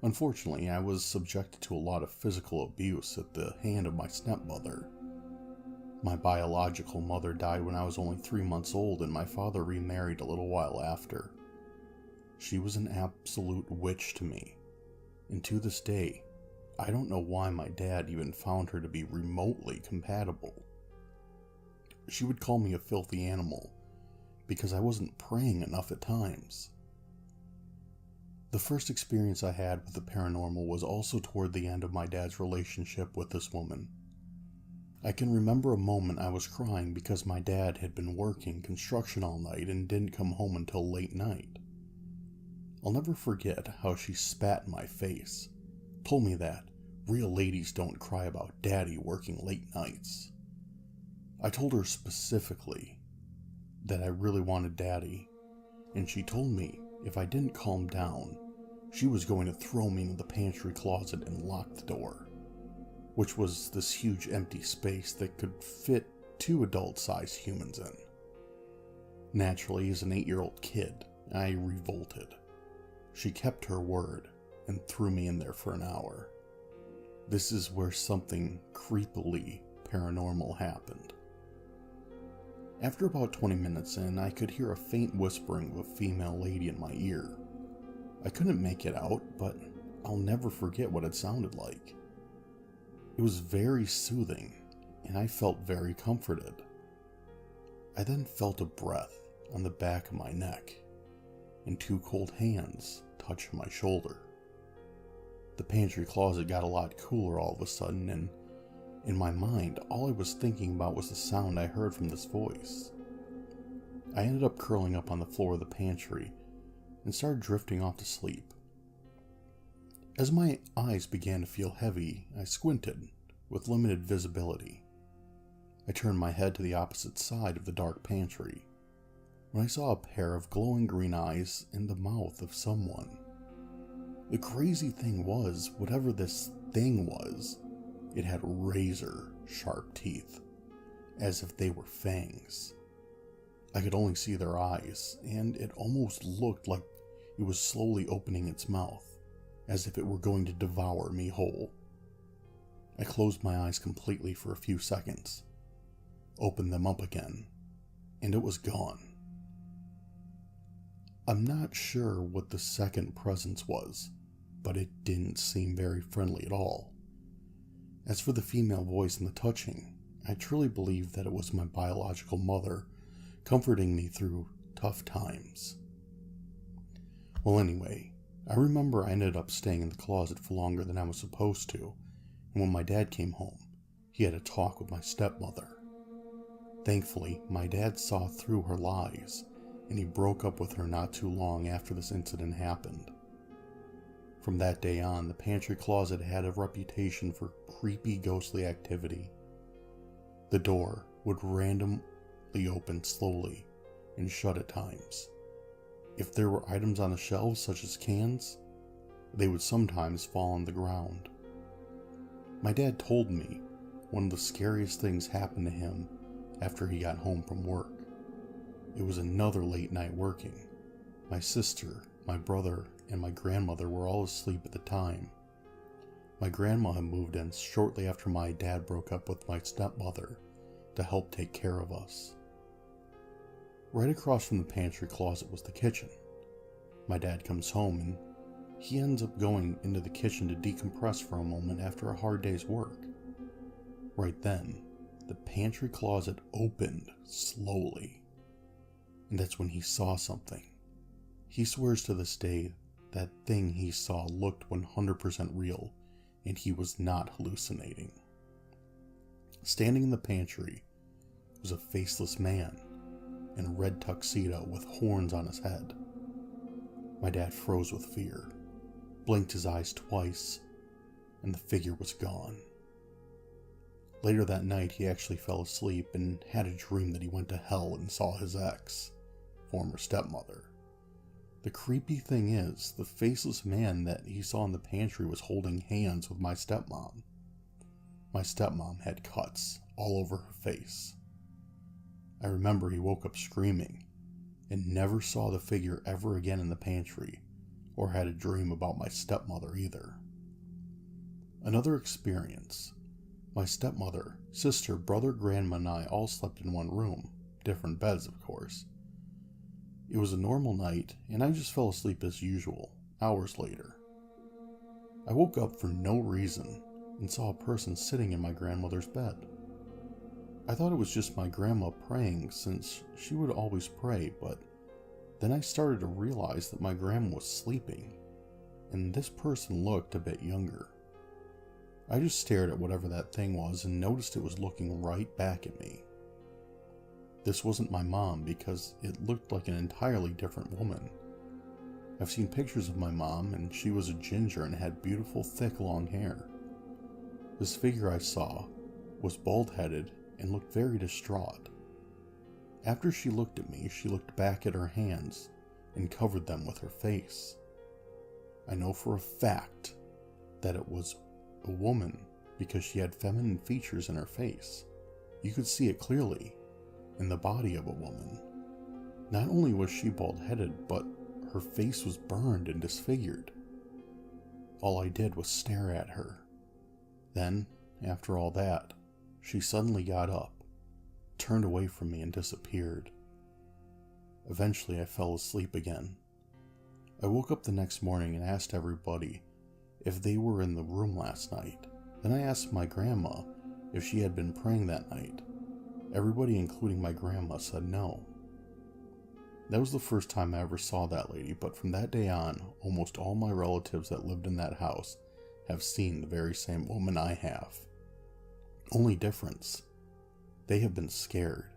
Unfortunately, I was subjected to a lot of physical abuse at the hand of my stepmother. My biological mother died when I was only 3 months old, and my father remarried a little while after. She was an absolute witch to me. And to this day, I don't know why my dad even found her to be remotely compatible. She would call me a filthy animal because I wasn't praying enough at times. The first experience I had with the paranormal was also toward the end of my dad's relationship with this woman. I can remember a moment I was crying because my dad had been working construction all night and didn't come home until late night. I'll never forget how she spat in my face, told me that Real ladies don't cry about daddy working late nights. I told her specifically that I really wanted daddy, and she told me if I didn't calm down, she was going to throw me into the pantry closet and lock the door, which was this huge empty space that could fit 2 adult-sized humans in. Naturally, as an 8-year-old kid, I revolted. She kept her word and threw me in there for an hour. This is where something creepily paranormal happened. After about 20 minutes in, I could hear a faint whispering of a female lady in my ear. I couldn't make it out, but I'll never forget what it sounded like. It was very soothing, and I felt very comforted. I then felt a breath on the back of my neck, and 2 cold hands touched my shoulder. The pantry closet got a lot cooler all of a sudden, and in my mind, all I was thinking about was the sound I heard from this voice. I ended up curling up on the floor of the pantry and started drifting off to sleep. As my eyes began to feel heavy, I squinted with limited visibility. I turned my head to the opposite side of the dark pantry when I saw a pair of glowing green eyes in the mouth of someone. The crazy thing was, whatever this thing was, it had razor-sharp teeth, as if they were fangs. I could only see their eyes, and it almost looked like it was slowly opening its mouth, as if it were going to devour me whole. I closed my eyes completely for a few seconds, opened them up again, and it was gone. I'm not sure what the second presence was, but it didn't seem very friendly at all. As for the female voice and the touching, I truly believe that it was my biological mother comforting me through tough times. Well, anyway, I remember I ended up staying in the closet for longer than I was supposed to, and when my dad came home, he had a talk with my stepmother. Thankfully, my dad saw through her lies, and he broke up with her not too long after this incident happened. From that day on, the pantry closet had a reputation for creepy, ghostly activity. The door would randomly open slowly and shut at times. If there were items on the shelves, such as cans, they would sometimes fall on the ground. My dad told me one of the scariest things happened to him after he got home from work. It was another late night working. My sister, my brother, and my grandmother were all asleep at the time. My grandma had moved in shortly after my dad broke up with my stepmother to help take care of us. Right across from the pantry closet was the kitchen. My dad comes home and he ends up going into the kitchen to decompress for a moment after a hard day's work. Right then, the pantry closet opened slowly, and that's when he saw something. He swears to this day that thing he saw looked 100% real, and he was not hallucinating. Standing in the pantry was a faceless man in a red tuxedo with horns on his head. My dad froze with fear, blinked his eyes twice, and the figure was gone. Later that night, he actually fell asleep and had a dream that he went to hell and saw his ex, former stepmother. The creepy thing is, the faceless man that he saw in the pantry was holding hands with my stepmom. My stepmom had cuts all over her face. I remember he woke up screaming and never saw the figure ever again in the pantry, or had a dream about my stepmother either. Another experience. My stepmother, sister, brother, grandma, and I all slept in one room, different beds of course. It was a normal night, and I just fell asleep as usual, hours later. I woke up for no reason and saw a person sitting in my grandmother's bed. I thought it was just my grandma praying, since she would always pray, but then I started to realize that my grandma was sleeping, and this person looked a bit younger. I just stared at whatever that thing was and noticed it was looking right back at me. This wasn't my mom because it looked like an entirely different woman. I've seen pictures of my mom, and she was a ginger and had beautiful thick long hair. This figure I saw was bald-headed and looked very distraught. After she looked at me, she looked back at her hands and covered them with her face. I know for a fact that it was a woman because she had feminine features in her face. You could see it clearly in the body of a woman. Not only was she bald-headed, but her face was burned and disfigured. All I did was stare at her. Then, after all that, she suddenly got up, turned away from me, and disappeared. Eventually, I fell asleep again. I woke up the next morning and asked everybody if they were in the room last night. Then I asked my grandma if she had been praying that night. Everybody, including my grandma, said no. That was the first time I ever saw that lady, but from that day on, almost all my relatives that lived in that house have seen the very same woman I have. Only difference, they have been scared.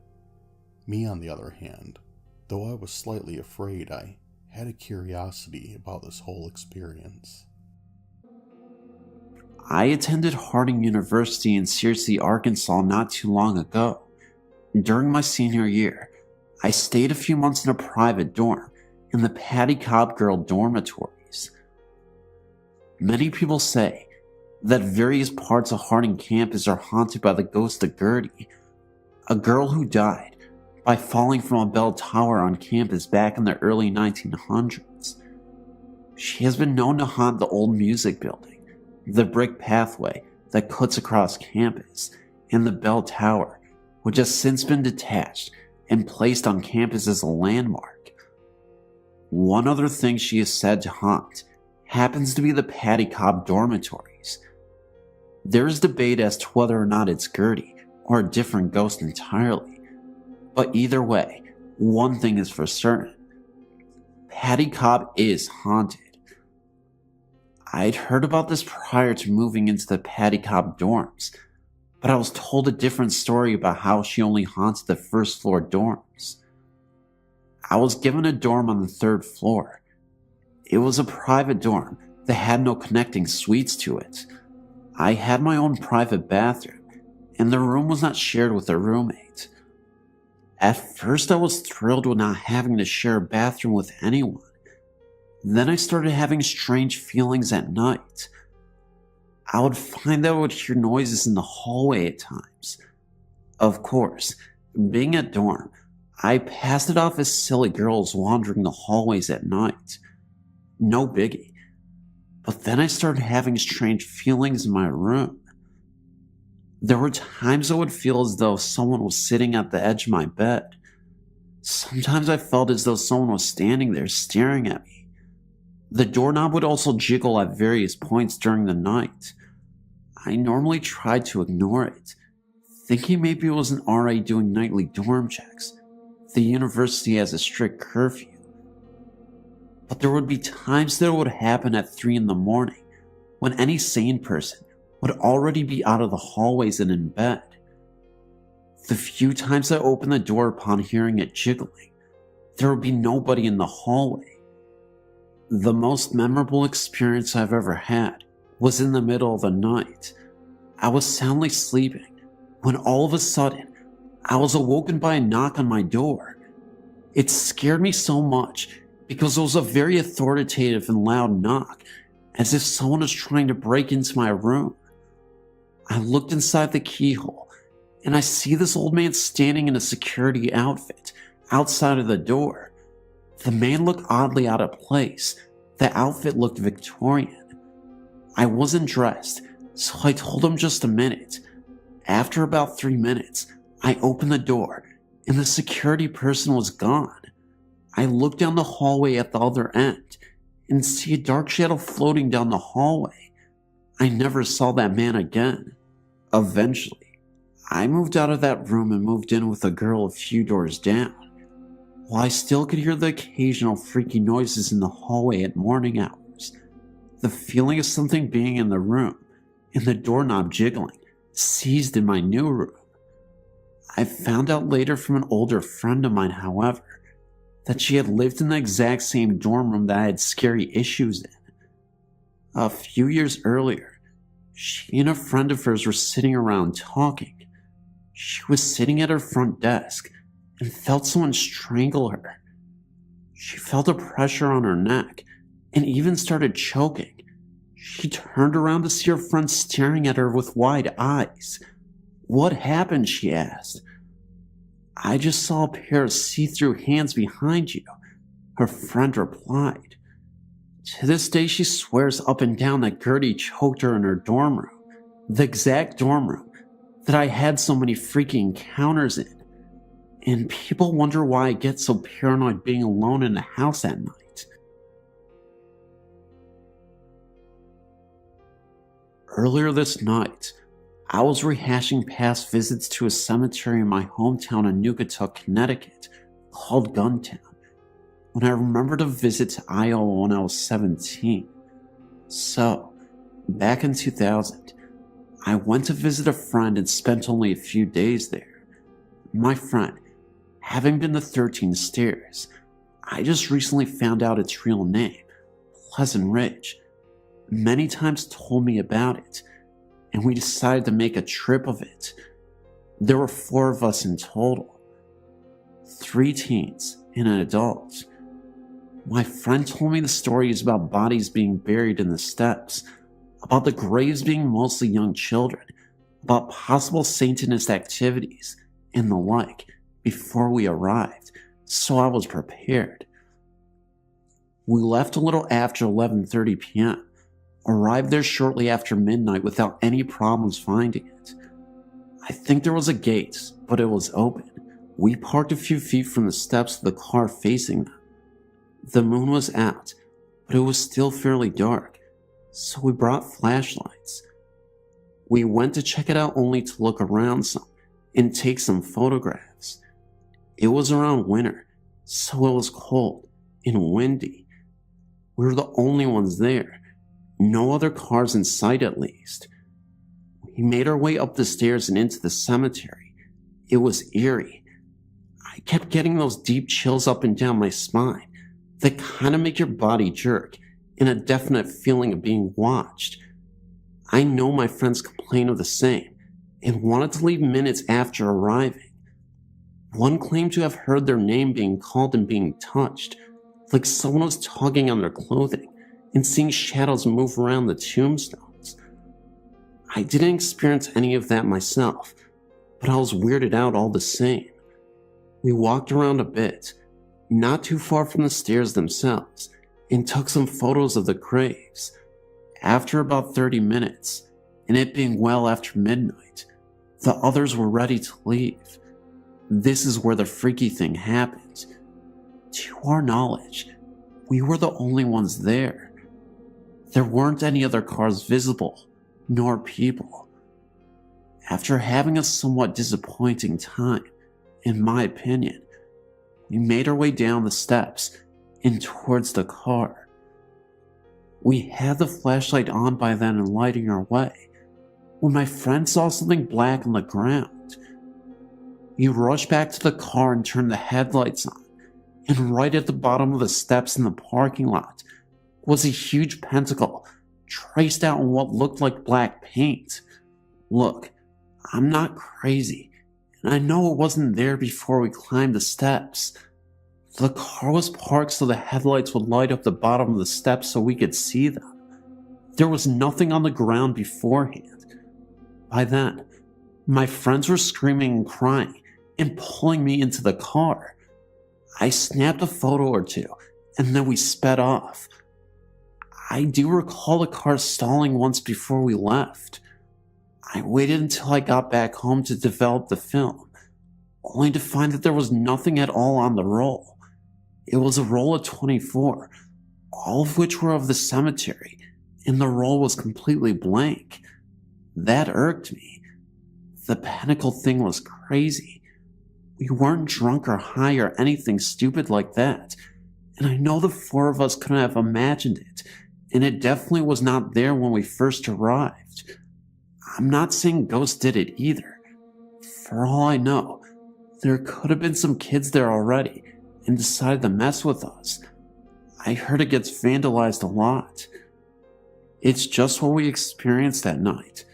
Me, on the other hand, though I was slightly afraid, I had a curiosity about this whole experience.
I attended Harding University in Searcy, Arkansas not too long ago. During my senior year, I stayed a few months in a private dorm in the Patty Cobb Girl dormitories. Many people say that various parts of Harding campus are haunted by the ghost of Gertie, a girl who died by falling from a bell tower on campus back in the early 1900s. She has been known to haunt the old music building, the brick pathway that cuts across campus, and the bell tower, which has since been detached and placed on campus as a landmark. One other thing she is said to haunt happens to be the Patty Cobb dormitories. There is debate as to whether or not it's Gertie or a different ghost entirely. But either way, one thing is for certain. Patty Cobb is haunted. I'd heard about this prior to moving into the Patty Cobb dorms, but I was told a different story about how she only haunted the first floor dorms. I was given a dorm on the third floor. It was a private dorm that had no connecting suites to it. I had my own private bathroom, and the room was not shared with a roommate. At first, I was thrilled with not having to share a bathroom with anyone. Then I started having strange feelings at night. I would find that I would hear noises in the hallway at times. Of course, being a dorm, I passed it off as silly girls wandering the hallways at night. No biggie. But then I started having strange feelings in my room. There were times I would feel as though someone was sitting at the edge of my bed. Sometimes I felt as though someone was standing there staring at me. The doorknob would also jiggle at various points during the night. I normally tried to ignore it, thinking maybe it was an RA doing nightly dorm checks. The university has a strict curfew. But there would be times that it would happen at 3 in the morning, when any sane person would already be out of the hallways and in bed. The few times I opened the door upon hearing it jiggling, there would be nobody in the hallway. The most memorable experience I've ever had was in the middle of the night. I was soundly sleeping when all of a sudden I was awoken by a knock on my door. It scared me so much because it was a very authoritative and loud knock, as if someone was trying to break into my room. I looked inside the keyhole, and I see this old man standing in a security outfit outside of the door. The man looked oddly out of place. The outfit looked Victorian. I wasn't dressed, so I told him just a minute. After about 3 minutes, I opened the door, and the security person was gone. I looked down the hallway at the other end, and see a dark shadow floating down the hallway. I never saw that man again. Eventually, I moved out of that room and moved in with a girl a few doors down. While I still could hear the occasional freaky noises in the hallway at morning hours, the feeling of something being in the room and the doorknob jiggling seized in my new room. I found out later from an older friend of mine, however, that she had lived in the exact same dorm room that I had scary issues in. A few years earlier, She and a friend of hers were sitting around talking. She was sitting at her front desk and felt someone strangle her. She felt a pressure on her neck and even started choking. She turned around to see her friend staring at her with wide eyes. "What happened?" she asked. "I just saw a pair of see-through hands behind you," her friend replied. To this day, she swears up and down that Gertie choked her in her dorm room, the exact dorm room that I had so many freaky encounters in. And people wonder why I get so paranoid being alone in the house at night. Earlier this night, I was rehashing past visits to a cemetery in my hometown in Nukatuk, Connecticut, called Guntown, when I remembered a visit to Iowa when I was 17. So, back in 2000, I went to visit a friend and spent only a few days there. My friend, having been to 13 Stairs, I just recently found out its real name, Pleasant Ridge, many times told me about it, and we decided to make a trip of it. There were 4 of us in total, 3 teens and an adult. My friend told me the stories about bodies being buried in the steps, about the graves being mostly young children, about possible Satanist activities, and the like, before we arrived, so I was prepared. We left a little after 11:30 p.m., arrived there shortly after midnight without any problems finding it. I think there was a gate, but it was open. We parked a few feet from the steps with the car facing them. The moon was out, but it was still fairly dark, so we brought flashlights. We went to check it out only to look around some and take some photographs. It was around winter, so it was cold and windy. We were the only ones there. No other cars in sight, at least. We made our way up the stairs and into the cemetery. It was eerie. I kept getting those deep chills up and down my spine that kind of make your body jerk, and a definite feeling of being watched. I know my friends complained of the same and wanted to leave minutes after arriving. One claimed to have heard their name being called and being touched, like someone was tugging on their clothing, and seeing shadows move around the tombstones. I didn't experience any of that myself, but I was weirded out all the same. We walked around a bit, not too far from the stairs themselves, and took some photos of the graves. After about 30 minutes, and it being well after midnight, the others were ready to leave. This is where the freaky thing happened. To our knowledge, we were the only ones there. There weren't any other cars visible, nor people. After having a somewhat disappointing time, in my opinion, we made our way down the steps and towards the car. We had the flashlight on by then and lighting our way, when my friend saw something black on the ground. He rushed back to the car and turned the headlights on, and right at the bottom of the steps in the parking lot was a huge pentacle traced out in what looked like black paint. Look, I'm not crazy, and I know it wasn't there before we climbed the steps. The car was parked so the headlights would light up the bottom of the steps so we could see them. There was nothing on the ground beforehand. By then, my friends were screaming and crying and pulling me into the car. I snapped a photo or two, and then we sped off. I do recall the car stalling once before we left. I waited until I got back home to develop the film, only to find that there was nothing at all on the roll. It was a roll of 24, all of which were of the cemetery, and the roll was completely blank. That irked me. The pinnacle thing was crazy. We weren't drunk or high or anything stupid like that, and I know the 4 of us couldn't have imagined it, and it definitely was not there when we first arrived. I'm not saying ghosts did it either. For all I know, there could have been some kids there already and decided to mess with us. I heard it gets vandalized a lot. It's just what we experienced that night.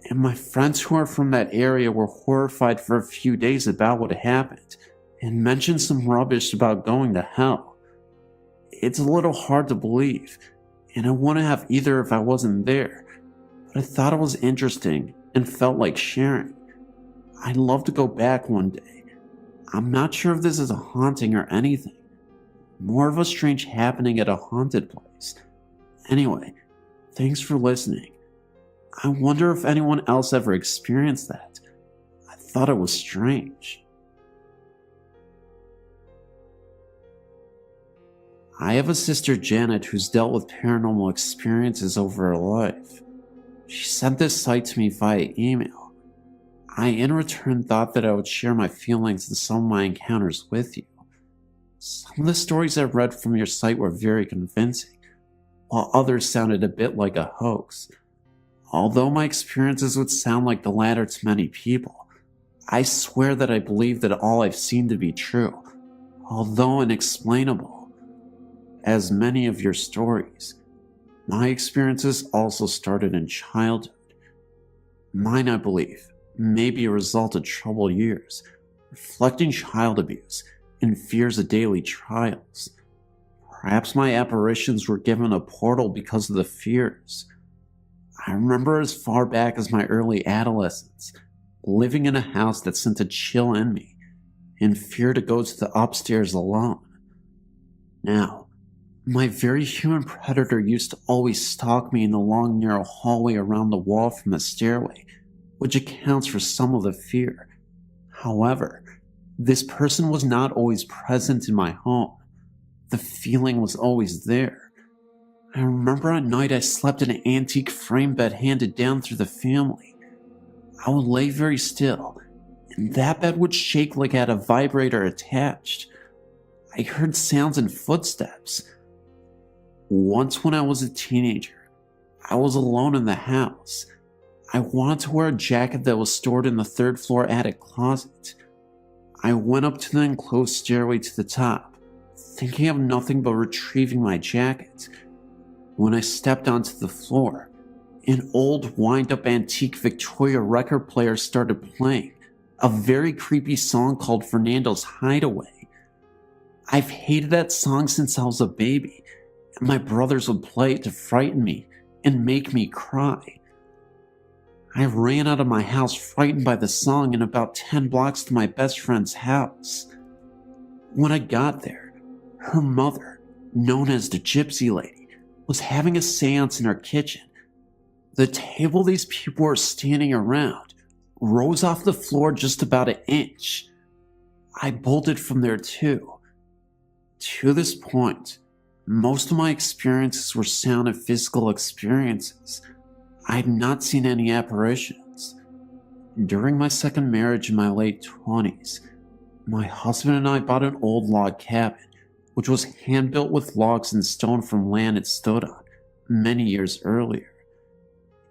And my friends who are from that area were horrified for a few days about what happened and mentioned some rubbish about going to hell. It's a little hard to believe, and I wouldn't have either if I wasn't there, but I thought it was interesting and felt like sharing. I'd love to go back one day. I'm not sure if this is a haunting or anything. More of a strange happening at a haunted place. Anyway, thanks for listening. I wonder if anyone else ever experienced that. I thought it was strange. I have a sister Janet who's dealt with paranormal experiences over her life. She sent this site to me via email. I in return thought that I would share my feelings and some of my encounters with you. Some of the stories I read from your site were very convincing, while others sounded a bit like a hoax. Although my experiences would sound like the latter to many people, I swear that I believe that all I've seen to be true, although inexplainable. As many of your stories, my experiences also started in childhood. Mine, I believe, may be a result of troubled years, reflecting child abuse and fears of daily trials. Perhaps my apparitions were given a portal because of the fears. I remember as far back as my early adolescence, living in a house that sent a chill in me and fear to go to the upstairs alone. Now, my very human predator used to always stalk me in the long narrow hallway around the wall from the stairway, which accounts for some of the fear. However, this person was not always present in my home. The feeling was always there. I remember at night I slept in an antique frame bed handed down through the family. I would lay very still, and that bed would shake like it had a vibrator attached. I heard sounds and footsteps. Once when I was a teenager, I was alone in the house. I wanted to wear a jacket that was stored in the third floor attic closet. I went up to the enclosed stairway to the top, thinking of nothing but retrieving my jacket. When I stepped onto the floor, an old wind-up antique Victoria record player started playing a very creepy song called Fernando's Hideaway. I've hated that song since I was a baby, and my brothers would play it to frighten me and make me cry. I ran out of my house frightened by the song and about 10 blocks to my best friend's house. When I got there, her mother, known as the Gypsy Lady, was having a seance in her kitchen. The table these people were standing around rose off the floor just about an inch. I bolted from there too. To this point, most of my experiences were sound and physical experiences. I had not seen any apparitions. During my second marriage in my late 20s, my husband and I bought an old log cabin, which was hand-built with logs and stone from land it stood on many years earlier.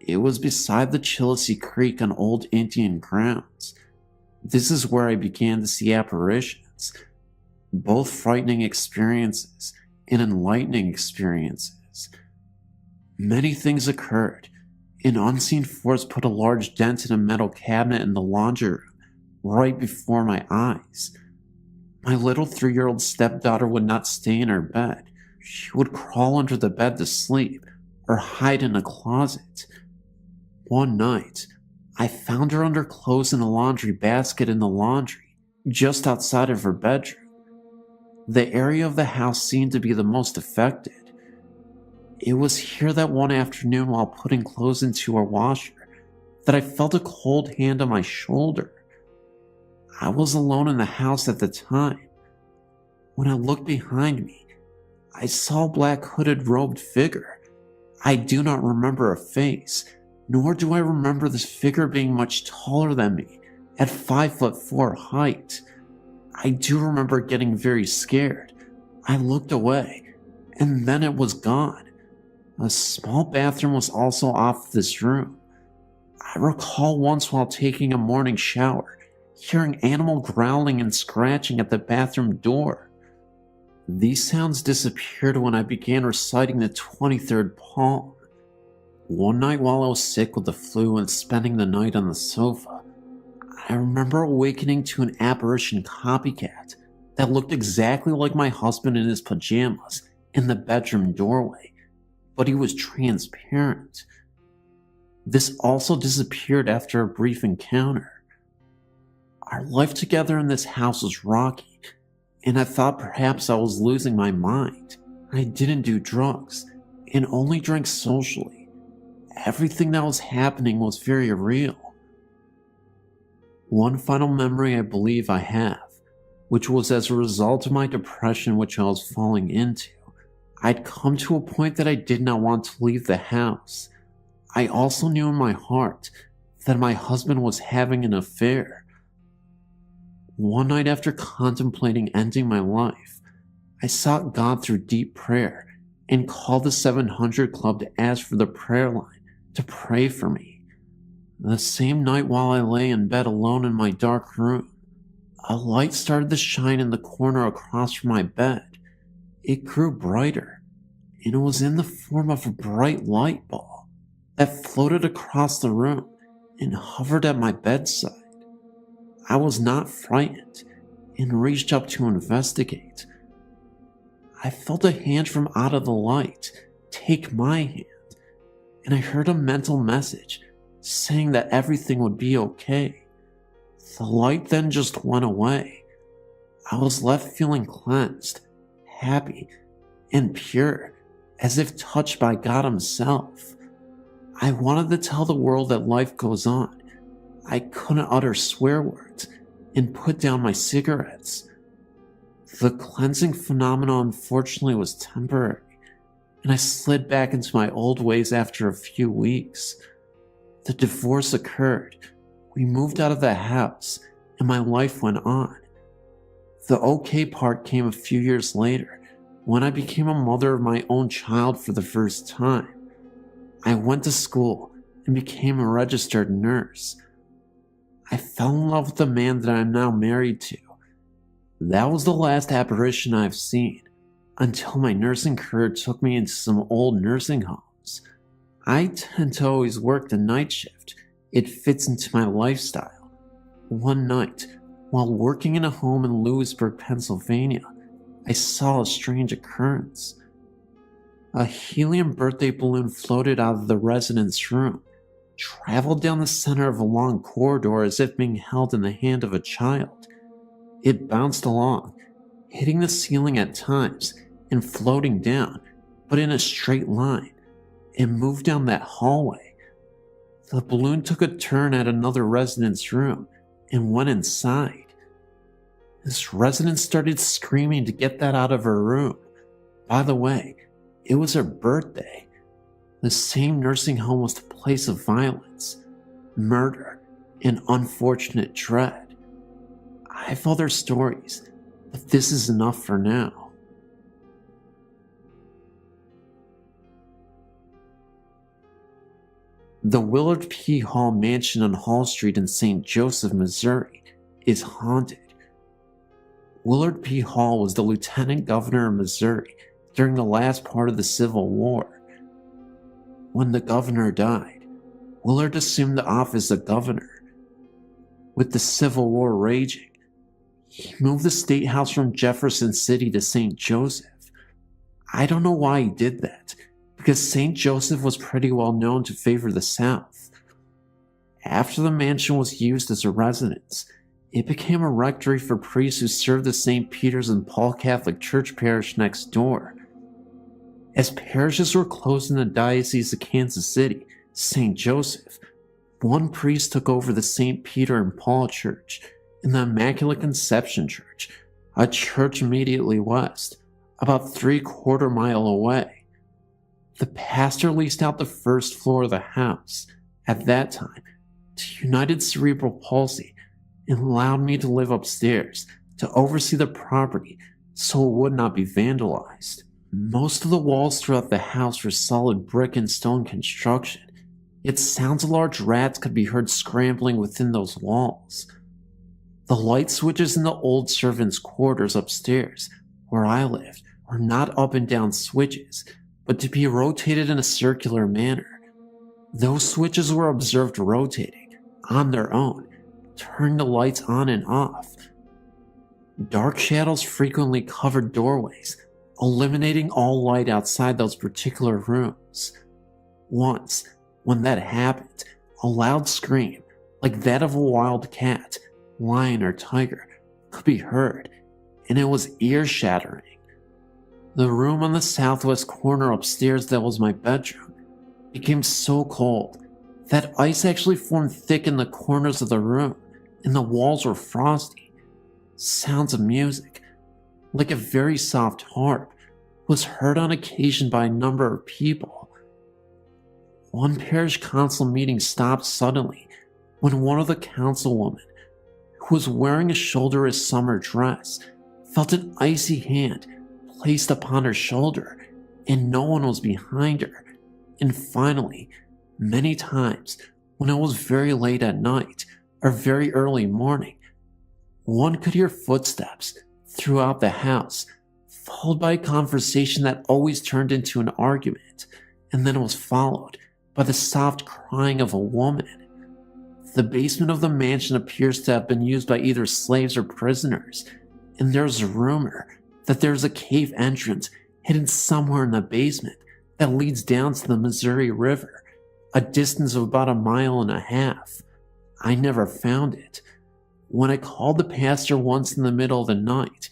It was beside the Chilisy Creek on old Indian grounds. This is where I began to see apparitions, both frightening experiences and enlightening experiences. Many things occurred. An unseen force put a large dent in a metal cabinet in the laundry room right before my eyes. My little 3-year-old stepdaughter would not stay in her bed. She would crawl under the bed to sleep or hide in a closet. One night, I found her under clothes in a laundry basket in the laundry, just outside of her bedroom. The area of the house seemed to be the most affected. It was here that one afternoon while putting clothes into her washer that I felt a cold hand on my shoulder. I was alone in the house at the time. When I looked behind me, I saw a black hooded robed figure. I do not remember a face, nor do I remember this figure being much taller than me, at 5'4" height. I do remember getting very scared. I looked away, and then it was gone. A small bathroom was also off this room. I recall once while taking a morning shower, hearing animal growling and scratching at the bathroom door. These sounds disappeared when I began reciting the 23rd Psalm. One night while I was sick with the flu and spending the night on the sofa, I remember awakening to an apparition copycat that looked exactly like my husband in his pajamas in the bedroom doorway, but he was transparent. This also disappeared after a brief encounter. Our life together in this house was rocky, and I thought perhaps I was losing my mind. I didn't do drugs and only drank socially. Everything that was happening was very real. One final memory I believe I have, which was as a result of my depression which I was falling into, I'd come to a point that I did not want to leave the house. I also knew in my heart that my husband was having an affair. One night after contemplating ending my life, I sought God through deep prayer and called the 700 Club to ask for the prayer line to pray for me. The same night while I lay in bed alone in my dark room, a light started to shine in the corner across from my bed. It grew brighter, and it was in the form of a bright light ball that floated across the room and hovered at my bedside. I was not frightened and reached up to investigate. I felt a hand from out of the light take my hand, and I heard a mental message saying that everything would be okay. The light then just went away. I was left feeling cleansed, happy, and pure, as if touched by God Himself. I wanted to tell the world that life goes on. I couldn't utter swear words and put down my cigarettes. The cleansing phenomenon unfortunately was temporary, and I slid back into my old ways after a few weeks. The divorce occurred. We moved out of the house, and my life went on. The okay part came a few years later, when I became a mother of my own child for the first time. I went to school and became a registered nurse. I fell in love with the man that I am now married to. That was the last apparition I've seen, until my nursing career took me into some old nursing homes. I tend to always work the night shift. It fits into my lifestyle. One night, while working in a home in Lewisburg, Pennsylvania, I saw a strange occurrence. A helium birthday balloon floated out of the resident's room, traveled down the center of a long corridor as if being held in the hand of a child. It bounced along, hitting the ceiling at times and floating down, but in a straight line. It moved down that hallway. The balloon took a turn at another resident's room and went inside. This resident started screaming to get that out of her room. By the way, it was her birthday. The same nursing home was the place of violence, murder, and unfortunate dread. I have other stories, but this is enough for now. The Willard P. Hall Mansion on Hall Street in St. Joseph, Missouri, is haunted. Willard P. Hall was the lieutenant governor of Missouri during the last part of the Civil War. When the governor died, Willard assumed the office of governor. With the Civil War raging, he moved the state house from Jefferson City to St. Joseph. I don't know why he did that, because St. Joseph was pretty well known to favor the South. After the mansion was used as a residence, it became a rectory for priests who served the St. Peter's and Paul Catholic Church parish next door. As parishes were closed in the Diocese of Kansas City, St. Joseph, one priest took over the St. Peter and Paul Church and the Immaculate Conception Church, a church immediately west, about 3/4 mile away. The pastor leased out the first floor of the house, at that time, to United Cerebral Palsy and allowed me to live upstairs to oversee the property so it would not be vandalized. Most of the walls throughout the house were solid brick and stone construction, yet sounds of large rats could be heard scrambling within those walls. The light switches in the old servants' quarters upstairs, where I lived, were not up and down switches, but to be rotated in a circular manner. Those switches were observed rotating on their own, turning the lights on and off. Dark shadows frequently covered doorways, eliminating all light outside those particular rooms. Once, when that happened, a loud scream, like that of a wild cat, lion, or tiger, could be heard, and it was ear-shattering. The room on the southwest corner upstairs that was my bedroom became so cold that ice actually formed thick in the corners of the room, and the walls were frosty. Sounds of music, like a very soft harp, was heard on occasion by a number of people. One parish council meeting stopped suddenly when one of the councilwomen, who was wearing a shoulderless summer dress, felt an icy hand placed upon her shoulder, and no one was behind her. And finally, many times, when it was very late at night or very early morning, one could hear footsteps throughout the house, followed by a conversation that always turned into an argument, and then was followed by the soft crying of a woman. The basement of the mansion appears to have been used by either slaves or prisoners, and there's a rumor that there's a cave entrance hidden somewhere in the basement that leads down to the Missouri River, a distance of about 1.5 miles. I never found it. When I called the pastor once in the middle of the night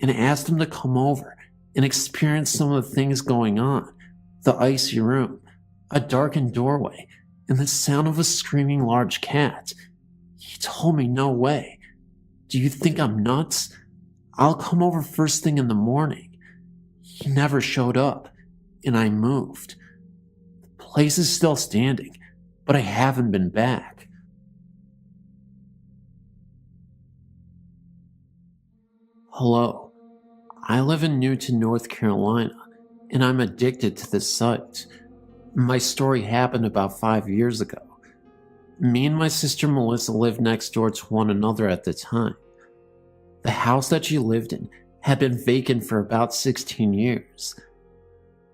and asked him to come over and experience some of the things going on, the icy room, a darkened doorway, and the sound of a screaming large cat, he told me no way. Do you think I'm nuts? I'll come over first thing in the morning. He never showed up, and I moved. The place is still standing, but I haven't been back. Hello, I live in Newton, North Carolina, and I'm addicted to this site. My story happened about 5 years ago. Me and my sister Melissa lived next door to one another at the time. The house that she lived in had been vacant for about 16 years.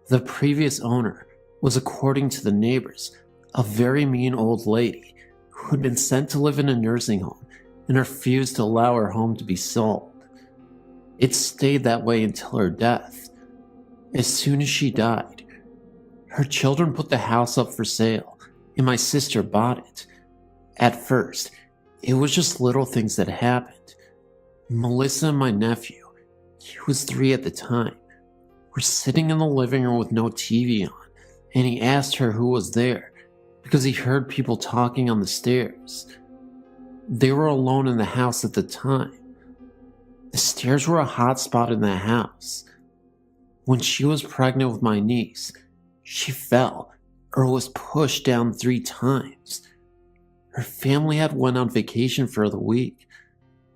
The previous owner was, according to the neighbors, a very mean old lady who had been sent to live in a nursing home and refused to allow her home to be sold. It stayed that way until her death. As soon as she died, her children put the house up for sale, and my sister bought it. At first, it was just little things that happened. Melissa and my nephew, he was 3 at the time, were sitting in the living room with no TV on, and he asked her who was there because he heard people talking on the stairs. They were alone in the house at the time. The stairs were a hot spot in the house. When she was pregnant with my niece, she fell or was pushed down 3 times. Her family had went on vacation for the week,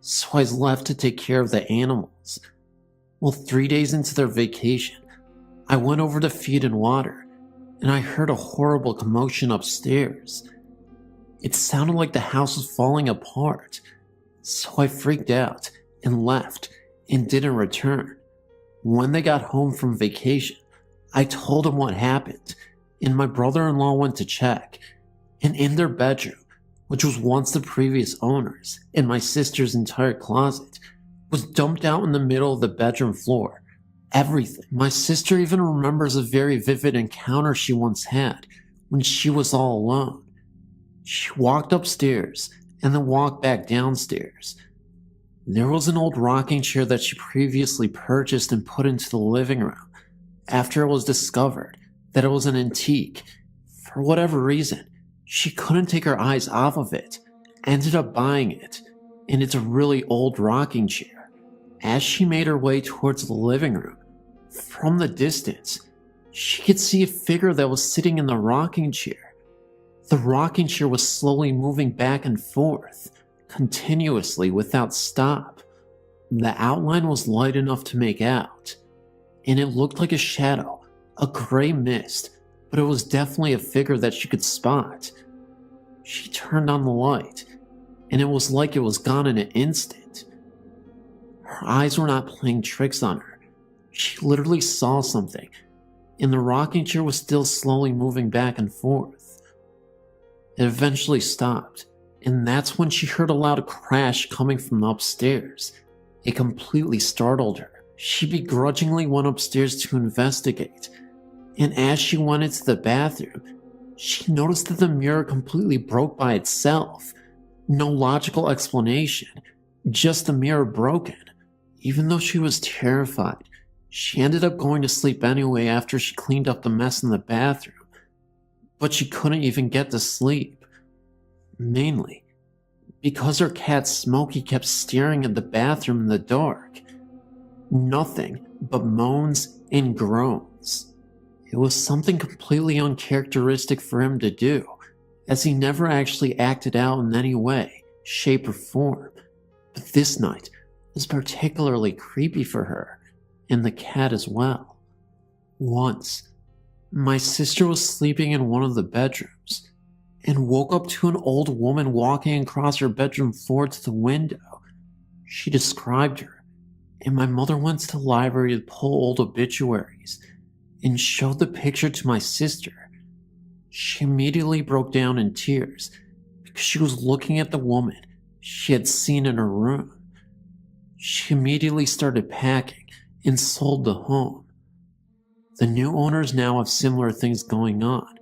so I was left to take care of the animals. Well, 3 days into their vacation, I went over to feed and water, and I heard a horrible commotion upstairs. It sounded like the house was falling apart, so I freaked out and left and didn't return. When they got home from vacation, I told them what happened, and my brother-in-law went to check, and in their bedroom, which was once the previous owner's, and my sister's entire closet, was dumped out in the middle of the bedroom floor. Everything. My sister even remembers a very vivid encounter she once had when she was all alone. She walked upstairs and then walked back downstairs. There was an old rocking chair that she previously purchased and put into the living room after it was discovered that it was an antique. For whatever reason, she couldn't take her eyes off of it, ended up buying it, and it's a really old rocking chair. As she made her way towards the living room, from the distance, she could see a figure that was sitting in the rocking chair. The rocking chair was slowly moving back and forth, continuously without stop. The outline was light enough to make out, and it looked like a shadow, a gray mist, but it was definitely a figure that she could spot. She turned on the light, and it was like it was gone in an instant. Her eyes were not playing tricks on her. She literally saw something, and the rocking chair was still slowly moving back and forth. It eventually stopped, and that's when she heard a loud crash coming from upstairs. It completely startled her. She begrudgingly went upstairs to investigate, and as she went into the bathroom, she noticed that the mirror completely broke by itself. No logical explanation, just the mirror broken. Even though she was terrified, she ended up going to sleep anyway after she cleaned up the mess in the bathroom. But she couldn't even get to sleep. Mainly because her cat Smokey kept staring at the bathroom in the dark. Nothing but moans and groans. It was something completely uncharacteristic for him to do, as he never actually acted out in any way, shape, or form. But this night was particularly creepy for her, and the cat as well. Once, my sister was sleeping in one of the bedrooms, and woke up to an old woman walking across her bedroom floor to the window. She described her, and my mother went to the library to pull old obituaries, and showed the picture to my sister. She immediately broke down in tears, because she was looking at the woman she had seen in her room. She immediately started packing and sold the home. The new owners now have similar things going on.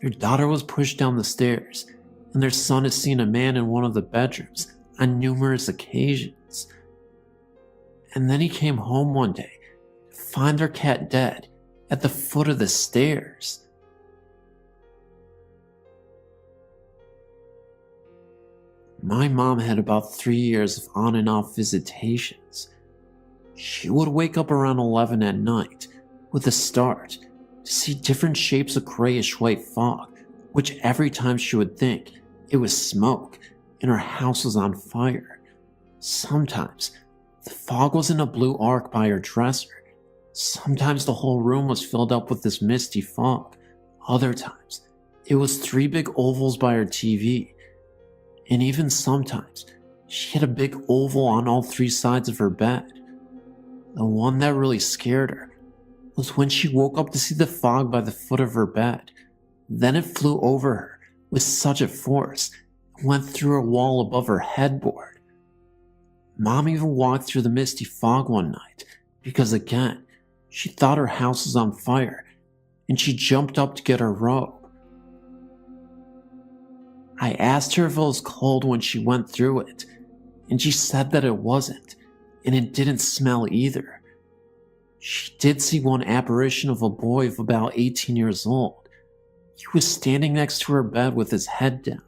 Their daughter was pushed down the stairs, and their son has seen a man in one of the bedrooms on numerous occasions. And then he came home one day to find their cat dead at the foot of the stairs. My mom had about 3 years of on and off visitations. She would wake up around 11 at night with a start to see different shapes of grayish white fog, which every time she would think it was smoke and her house was on fire. Sometimes the fog was in a blue arc by her dresser. Sometimes the whole room was filled up with this misty fog. Other times it was 3 big ovals by her TV. And even sometimes she had a big oval on all 3 sides of her bed. The one that really scared her was when she woke up to see the fog by the foot of her bed. Then it flew over her with such a force and went through a wall above her headboard. Mom even walked through the misty fog one night because, again, she thought her house was on fire, and she jumped up to get her robe. I asked her if it was cold when she went through it, and she said that it wasn't, and it didn't smell either. She did see one apparition of a boy of about 18 years old. He was standing next to her bed with his head down.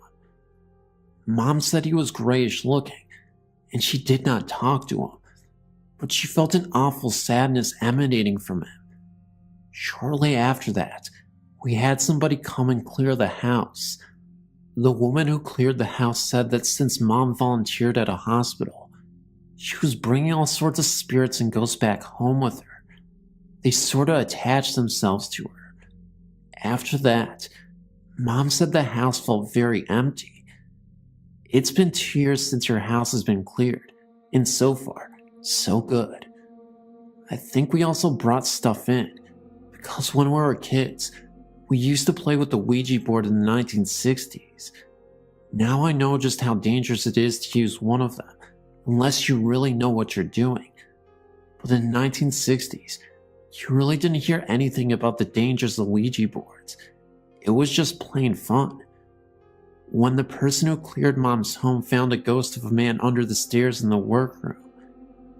Mom said he was grayish looking, and she did not talk to him, but she felt an awful sadness emanating from him. Shortly after that, we had somebody come and clear the house. The woman who cleared the house said that since Mom volunteered at a hospital, she was bringing all sorts of spirits and ghosts back home with her. They sort of attached themselves to her. After that, Mom said the house felt very empty. It's been 2 years since her house has been cleared, and so far, so good. I think we also brought stuff in, because when we were kids, we used to play with the Ouija board in the 1960s. Now I know just how dangerous it is to use one of them, unless you really know what you're doing. But in the 1960s, you really didn't hear anything about the dangers of Ouija boards. It was just plain fun. When the person who cleared Mom's home found a ghost of a man under the stairs in the workroom,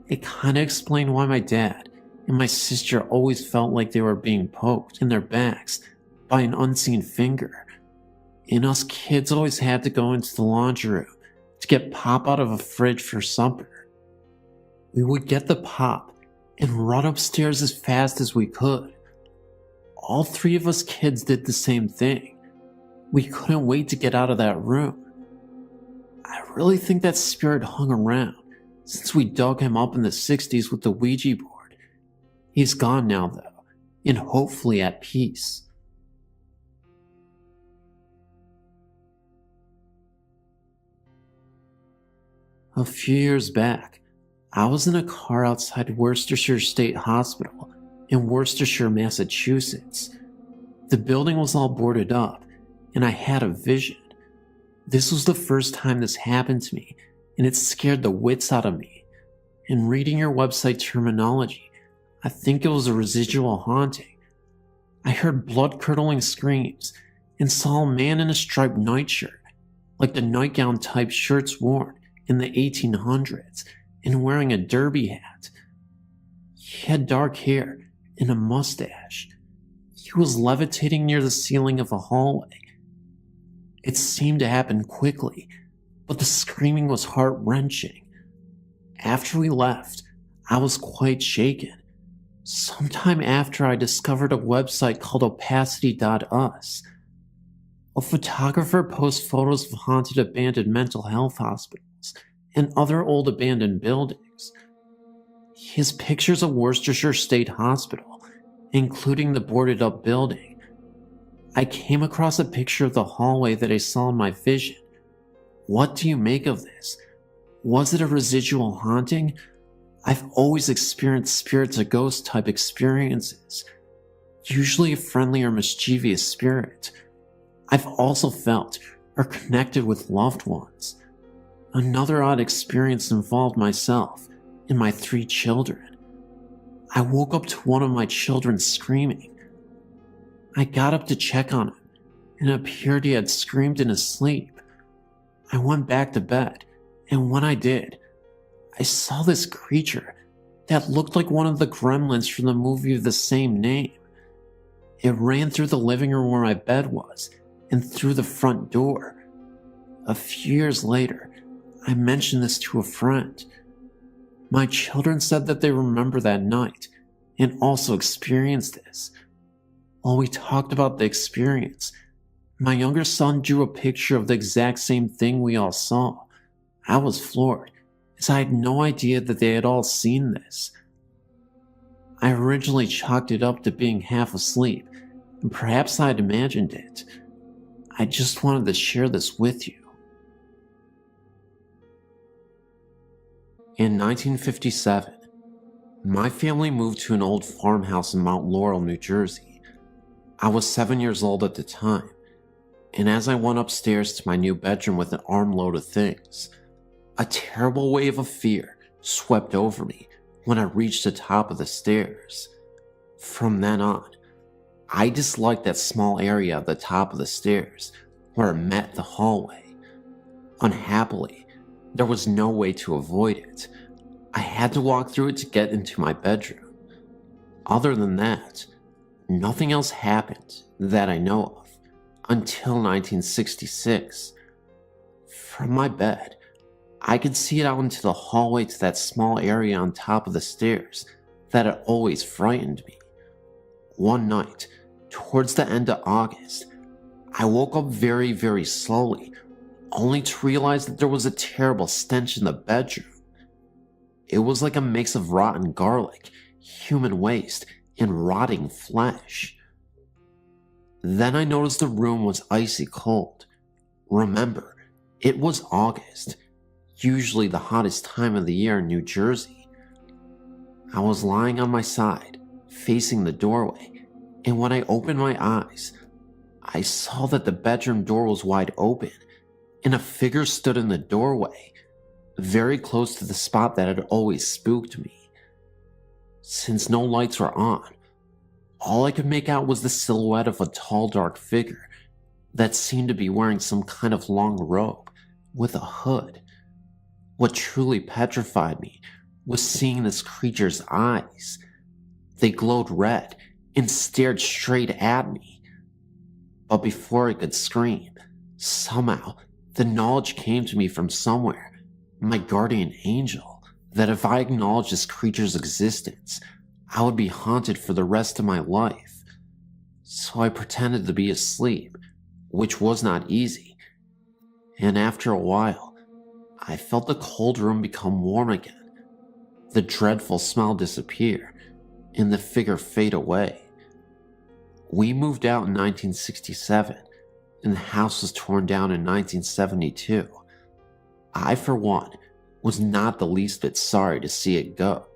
it kinda explained why my dad and my sister always felt like they were being poked in their backs by an unseen finger. And us kids always had to go into the laundry room to get pop out of a fridge for supper. We would get the pop and run upstairs as fast as we could. All 3 of us kids did the same thing. We couldn't wait to get out of that room. I really think that spirit hung around since we dug him up in the 60s with the Ouija board. He's gone now though, and hopefully at peace. A few years back, I was in a car outside Worcestershire State Hospital in Worcestershire, Massachusetts. The building was all boarded up, and I had a vision. This was the first time this happened to me, and it scared the wits out of me. In reading your website terminology, I think it was a residual haunting. I heard blood-curdling screams and saw a man in a striped nightshirt, like the nightgown type shirts worn in the 1800s, and wearing a derby hat. He had dark hair and a mustache. He was levitating near the ceiling of a hallway. It seemed to happen quickly, but the screaming was heart-wrenching. After we left, I was quite shaken. Sometime after, I discovered a website called opacity.us. A photographer posts photos of haunted abandoned mental health hospitals and other old abandoned buildings. He has pictures of Worcestershire State Hospital, including the boarded up building. I came across a picture of the hallway that I saw in my vision. What do you make of this? Was it a residual haunting? I've always experienced spirits or ghost type experiences, usually a friendly or mischievous spirit. I've also felt or connected with loved ones. Another odd experience involved myself and my 3 children. I woke up to one of my children screaming. I got up to check on him, and it appeared he had screamed in his sleep. I went back to bed, and when I did, I saw this creature that looked like one of the gremlins from the movie of the same name. It ran through the living room where my bed was, and through the front door. A few years later, I mentioned this to a friend. My children said that they remember that night, and also experienced this. While we talked about the experience, my younger son drew a picture of the exact same thing we all saw. I was floored, as I had no idea that they had all seen this. I originally chalked it up to being half asleep, and perhaps I had imagined it. I just wanted to share this with you. In 1957, my family moved to an old farmhouse in Mount Laurel, New Jersey. I was 7 years old at the time, and as I went upstairs to my new bedroom with an armload of things, a terrible wave of fear swept over me when I reached the top of the stairs. From then on, I disliked that small area at the top of the stairs where it met the hallway. Unhappily, there was no way to avoid it. I had to walk through it to get into my bedroom. Other than that, nothing else happened that I know of until 1966. From my bed, I could see it out into the hallway to that small area on top of the stairs that had always frightened me. One night, towards the end of August, I woke up very, very slowly, only to realize that there was a terrible stench in the bedroom. It was like a mix of rotten garlic, human waste, and rotting flesh. Then I noticed the room was icy cold. Remember, it was August, usually the hottest time of the year in New Jersey. I was lying on my side, facing the doorway, and when I opened my eyes, I saw that the bedroom door was wide open, and a figure stood in the doorway, very close to the spot that had always spooked me. Since no lights were on, all I could make out was the silhouette of a tall, dark figure that seemed to be wearing some kind of long robe with a hood. What truly petrified me was seeing this creature's eyes. They glowed red and stared straight at me. But before I could scream, somehow the knowledge came to me from somewhere, my guardian angel, that if I acknowledged this creature's existence, I would be haunted for the rest of my life. So I pretended to be asleep, which was not easy. And after a while, I felt the cold room become warm again, the dreadful smell disappear, and the figure fade away. We moved out in 1967, and the house was torn down in 1972. I, for one, was not the least bit sorry to see it go.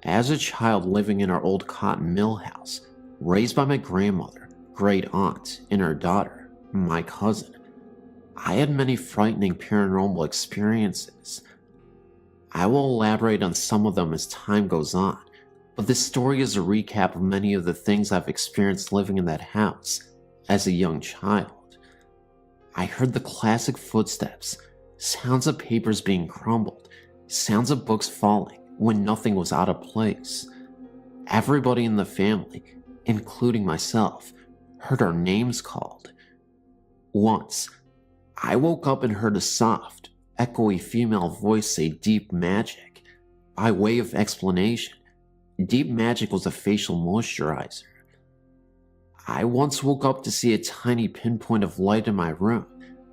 As a child living in our old cotton mill house, raised by my grandmother, great aunt, and her daughter, my cousin, I had many frightening paranormal experiences. I will elaborate on some of them as time goes on, but this story is a recap of many of the things I've experienced living in that house as a young child. I heard the classic footsteps, sounds of papers being crumbled, sounds of books falling when nothing was out of place. Everybody in the family, including myself, heard our names called. Once, I woke up and heard a soft, echoey female voice say deep magic. By way of explanation, deep magic was a facial moisturizer. I once woke up to see a tiny pinpoint of light in my room,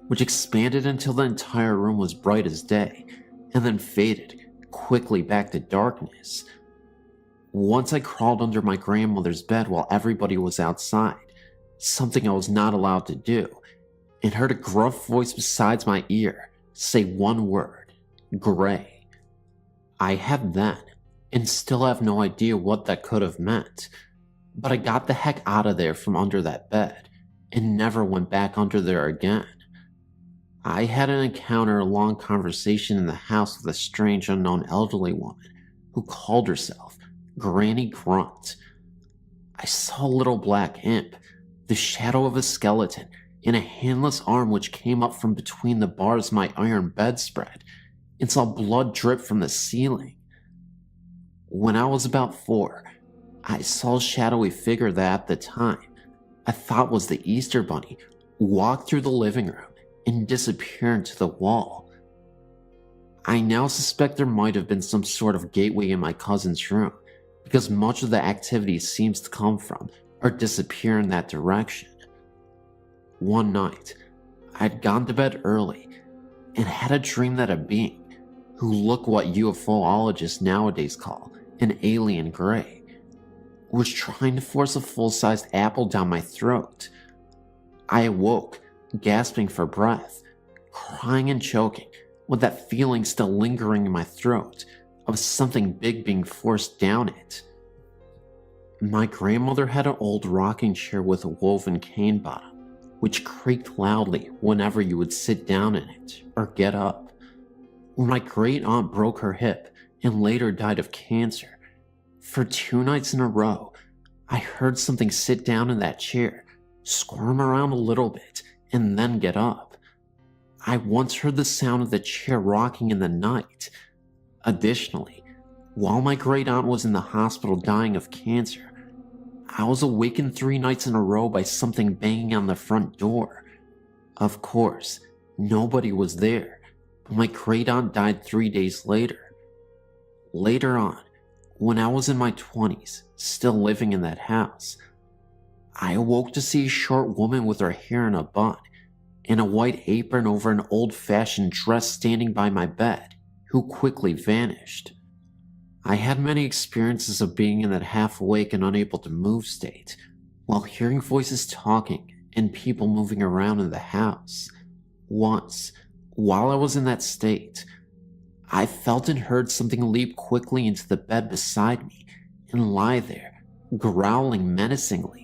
which expanded until the entire room was bright as day, and then faded quickly back to darkness. Once I crawled under my grandmother's bed while everybody was outside, something I was not allowed to do, and heard a gruff voice beside my ear say one word, gray. I had then, and still have no idea what that could have meant, but I got the heck out of there from under that bed, and never went back under there again. I had an encounter, a long conversation in the house with a strange unknown elderly woman who called herself Granny Grunt. I saw a little black imp, the shadow of a skeleton, and a handless arm which came up from between the bars of my iron bedspread, and saw blood drip from the ceiling. When I was about 4, I saw a shadowy figure that at the time I thought was the Easter Bunny walk through the living room and disappear into the wall. I now suspect there might have been some sort of gateway in my cousin's room, because much of the activity seems to come from or disappear in that direction. One night, I had gone to bed early and had a dream that a being, who looked what UFOologists nowadays call an alien gray, was trying to force a full-sized apple down my throat. I awoke, gasping for breath, crying and choking, with that feeling still lingering in my throat of something big being forced down it. My grandmother had an old rocking chair with a woven cane bottom, which creaked loudly whenever you would sit down in it or get up. When my great aunt broke her hip and later died of cancer, for 2 nights in a row, I heard something sit down in that chair, squirm around a little bit, and then get up. I once heard the sound of the chair rocking in the night. Additionally, while my great aunt was in the hospital dying of cancer, I was awakened 3 nights in a row by something banging on the front door. Of course, nobody was there, but my great aunt died 3 days later. Later on, when I was in my 20s, still living in that house, I awoke to see a short woman with her hair in a bun and a white apron over an old-fashioned dress standing by my bed, who quickly vanished. I had many experiences of being in that half-awake and unable to move state, while hearing voices talking and people moving around in the house. Once, while I was in that state, I felt and heard something leap quickly into the bed beside me and lie there, growling menacingly.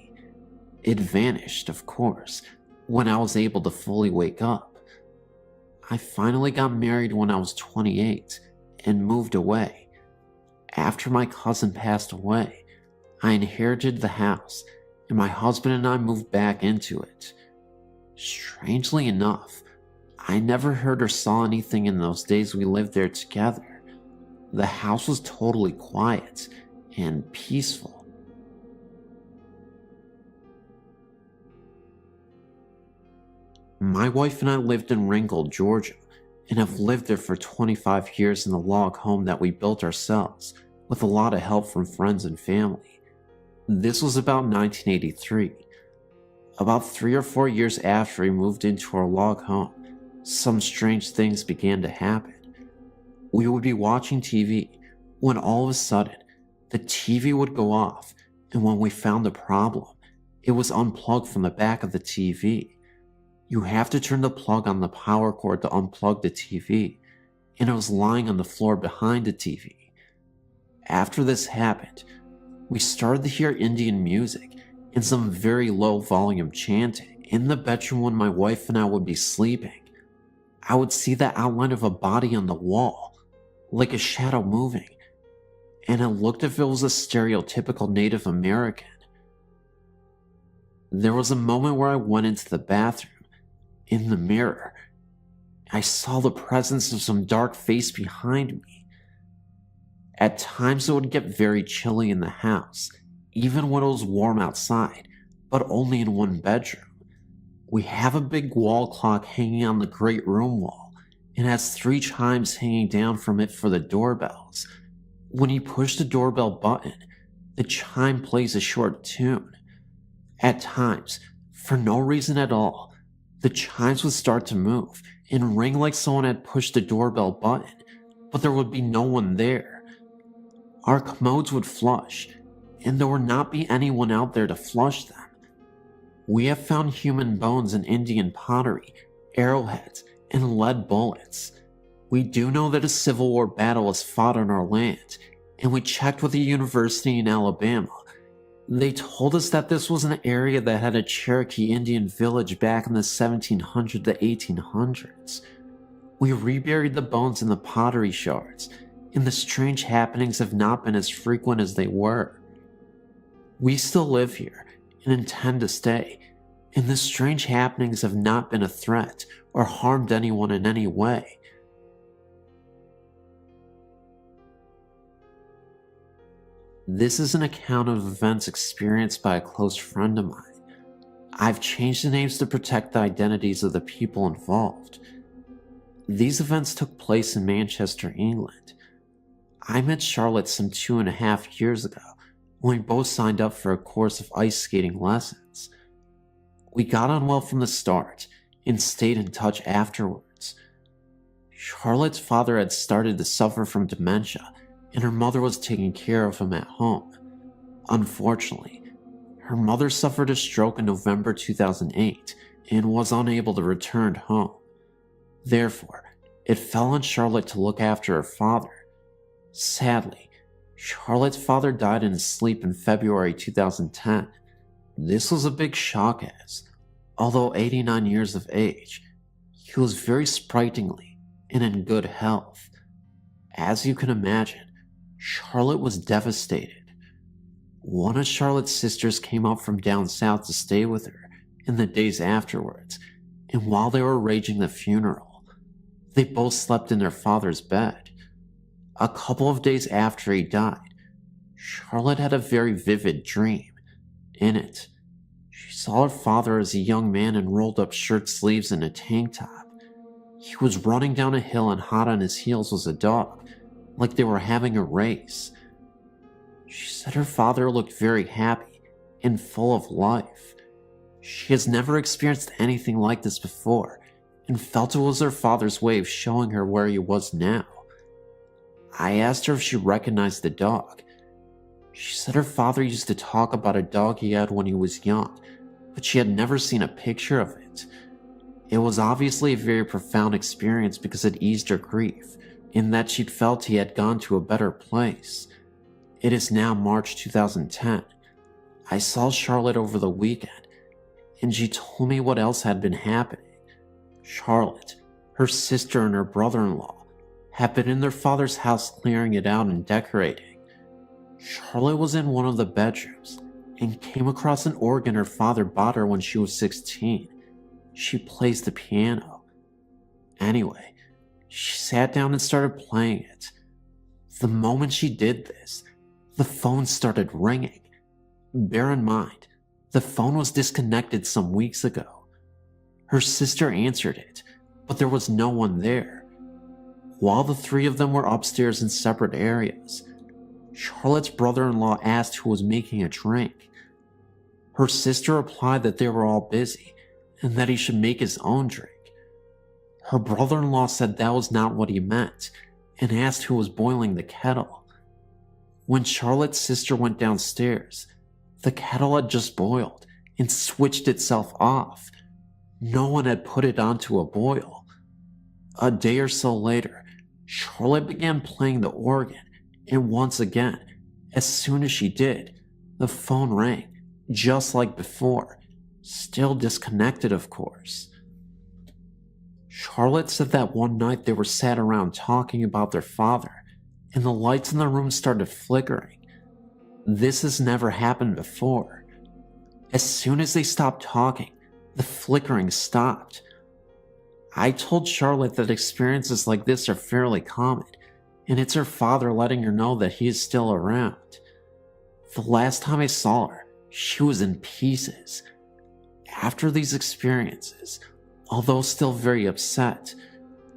It vanished, of course, when I was able to fully wake up. I finally got married when I was 28 and moved away. After my cousin passed away, I inherited the house, and my husband and I moved back into it. Strangely enough, I never heard or saw anything in those days we lived there together. The house was totally quiet and peaceful. My wife and I lived in Ringgold, Georgia, and have lived there for 25 years in the log home that we built ourselves, with a lot of help from friends and family. This was about 1983. About 3 or 4 years after we moved into our log home, some strange things began to happen. We would be watching TV when all of a sudden, the TV would go off, and when we found the problem, it was unplugged from the back of the TV. You have to turn the plug on the power cord to unplug the TV, and it was lying on the floor behind the TV. After this happened, we started to hear Indian music and some very low volume chanting in the bedroom when my wife and I would be sleeping. I would see the outline of a body on the wall, like a shadow moving, and it looked as if it was a stereotypical Native American. There was a moment where I went into the bathroom. In the mirror, I saw the presence of some dark face behind me. At times it would get very chilly in the house, even when it was warm outside, but only in one bedroom. We have a big wall clock hanging on the great room wall, and has 3 chimes hanging down from it for the doorbells. When you push the doorbell button, the chime plays a short tune. At times, for no reason at all, the chimes would start to move and ring like someone had pushed the doorbell button, but there would be no one there. Our commodes would flush, and there would not be anyone out there to flush them. We have found human bones in Indian pottery, arrowheads, and lead bullets. We do know that a Civil War battle was fought on our land, and we checked with a university in Alabama. They told us that this was an area that had a Cherokee Indian village back in the 1700s to 1800s. We reburied the bones in the pottery shards, and the strange happenings have not been as frequent as they were. We still live here and intend to stay, and the strange happenings have not been a threat or harmed anyone in any way. This is an account of events experienced by a close friend of mine. I've changed the names to protect the identities of the people involved. These events took place in Manchester, England. I met Charlotte some 2.5 years ago when we both signed up for a course of ice skating lessons. We got on well from the start and stayed in touch afterwards. Charlotte's father had started to suffer from dementia, and her mother was taking care of him at home. Unfortunately, her mother suffered a stroke in November 2008 and was unable to return home. Therefore, it fell on Charlotte to look after her father. Sadly, Charlotte's father died in his sleep in February 2010. This was a big shock as, although 89 years of age, he was very sprightly and in good health. As you can imagine, Charlotte was devastated. One of Charlotte's sisters came up from down south to stay with her in the days afterwards, and while they were arranging the funeral, they both slept in their father's bed. A couple of days after he died, Charlotte had a very vivid dream. In it, she saw her father as a young man in rolled up shirt sleeves and a tank top. He was running down a hill, and hot on his heels was a dog, like they were having a race. She said her father looked very happy and full of life. She has never experienced anything like this before and felt it was her father's way of showing her where he was now. I asked her if she recognized the dog. She said her father used to talk about a dog he had when he was young, but she had never seen a picture of it. It was obviously a very profound experience because it eased her grief, in that she'd felt he had gone to a better place. It is now March 2010. I saw Charlotte over the weekend, and she told me what else had been happening. Charlotte, her sister, and her brother-in-law had been in their father's house clearing it out and decorating. Charlotte was in one of the bedrooms and came across an organ her father bought her when she was 16. She plays the piano. Anyway, she sat down and started playing it. The moment she did this, the phone started ringing. Bear in mind, the phone was disconnected some weeks ago. Her sister answered it, but there was no one there. While the 3 of them were upstairs in separate areas, Charlotte's brother-in-law asked who was making a drink. Her sister replied that they were all busy and that he should make his own drink. Her brother-in-law said that was not what he meant and asked who was boiling the kettle. When Charlotte's sister went downstairs, the kettle had just boiled and switched itself off. No one had put it onto a boil. A day or so later, Charlotte began playing the organ And once again, as soon as she did, the phone rang, just like before, still disconnected, of course. Charlotte said that one night they were sat around talking about their father, and the lights in the room started flickering. This has never happened before. As soon as they stopped talking, the flickering stopped. I told Charlotte that experiences like this are fairly common, and it's her father letting her know that he is still around. The last time I saw her, she was in pieces. After these experiences, although still very upset,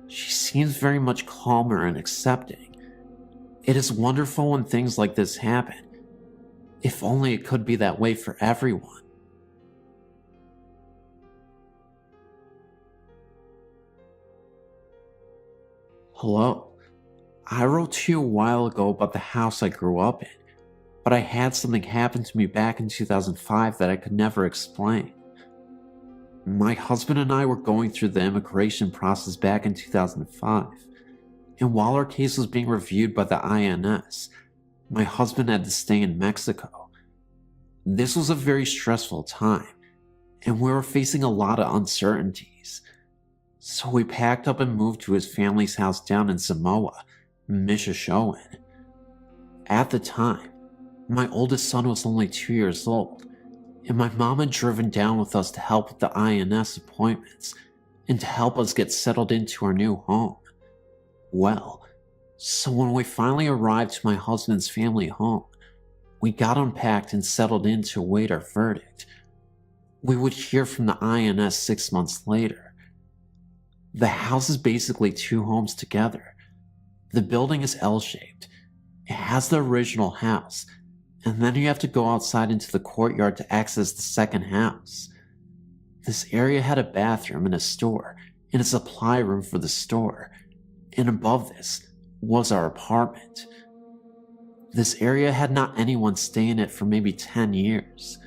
she seems very much calmer and accepting. It is wonderful when things like this happen. If only it could be that way for everyone. Hello. I wrote to you a while ago about the house I grew up in, but I had something happen to me back in 2005 that I could never explain. My husband and I were going through the immigration process back in 2005, and while our case was being reviewed by the INS, my husband had to stay in Mexico. This was a very stressful time, and we were facing a lot of uncertainties. So we packed up and moved to his family's house down in Samoa, Mishashoan. At the time, my oldest son was only 2 years old, and my mom had driven down with us to help with the INS appointments and to help us get settled into our new home. Well, so when we finally arrived to my husband's family home, we got unpacked and settled in to await our verdict. We would hear from the INS 6 months later. The house is basically two homes together. The building is L-shaped. It has the original house, and then you have to go outside into the courtyard to access the second house. This area had a bathroom and a store, and a supply room for the store, and above this was our apartment. This area had not anyone stay in it for maybe 10 years.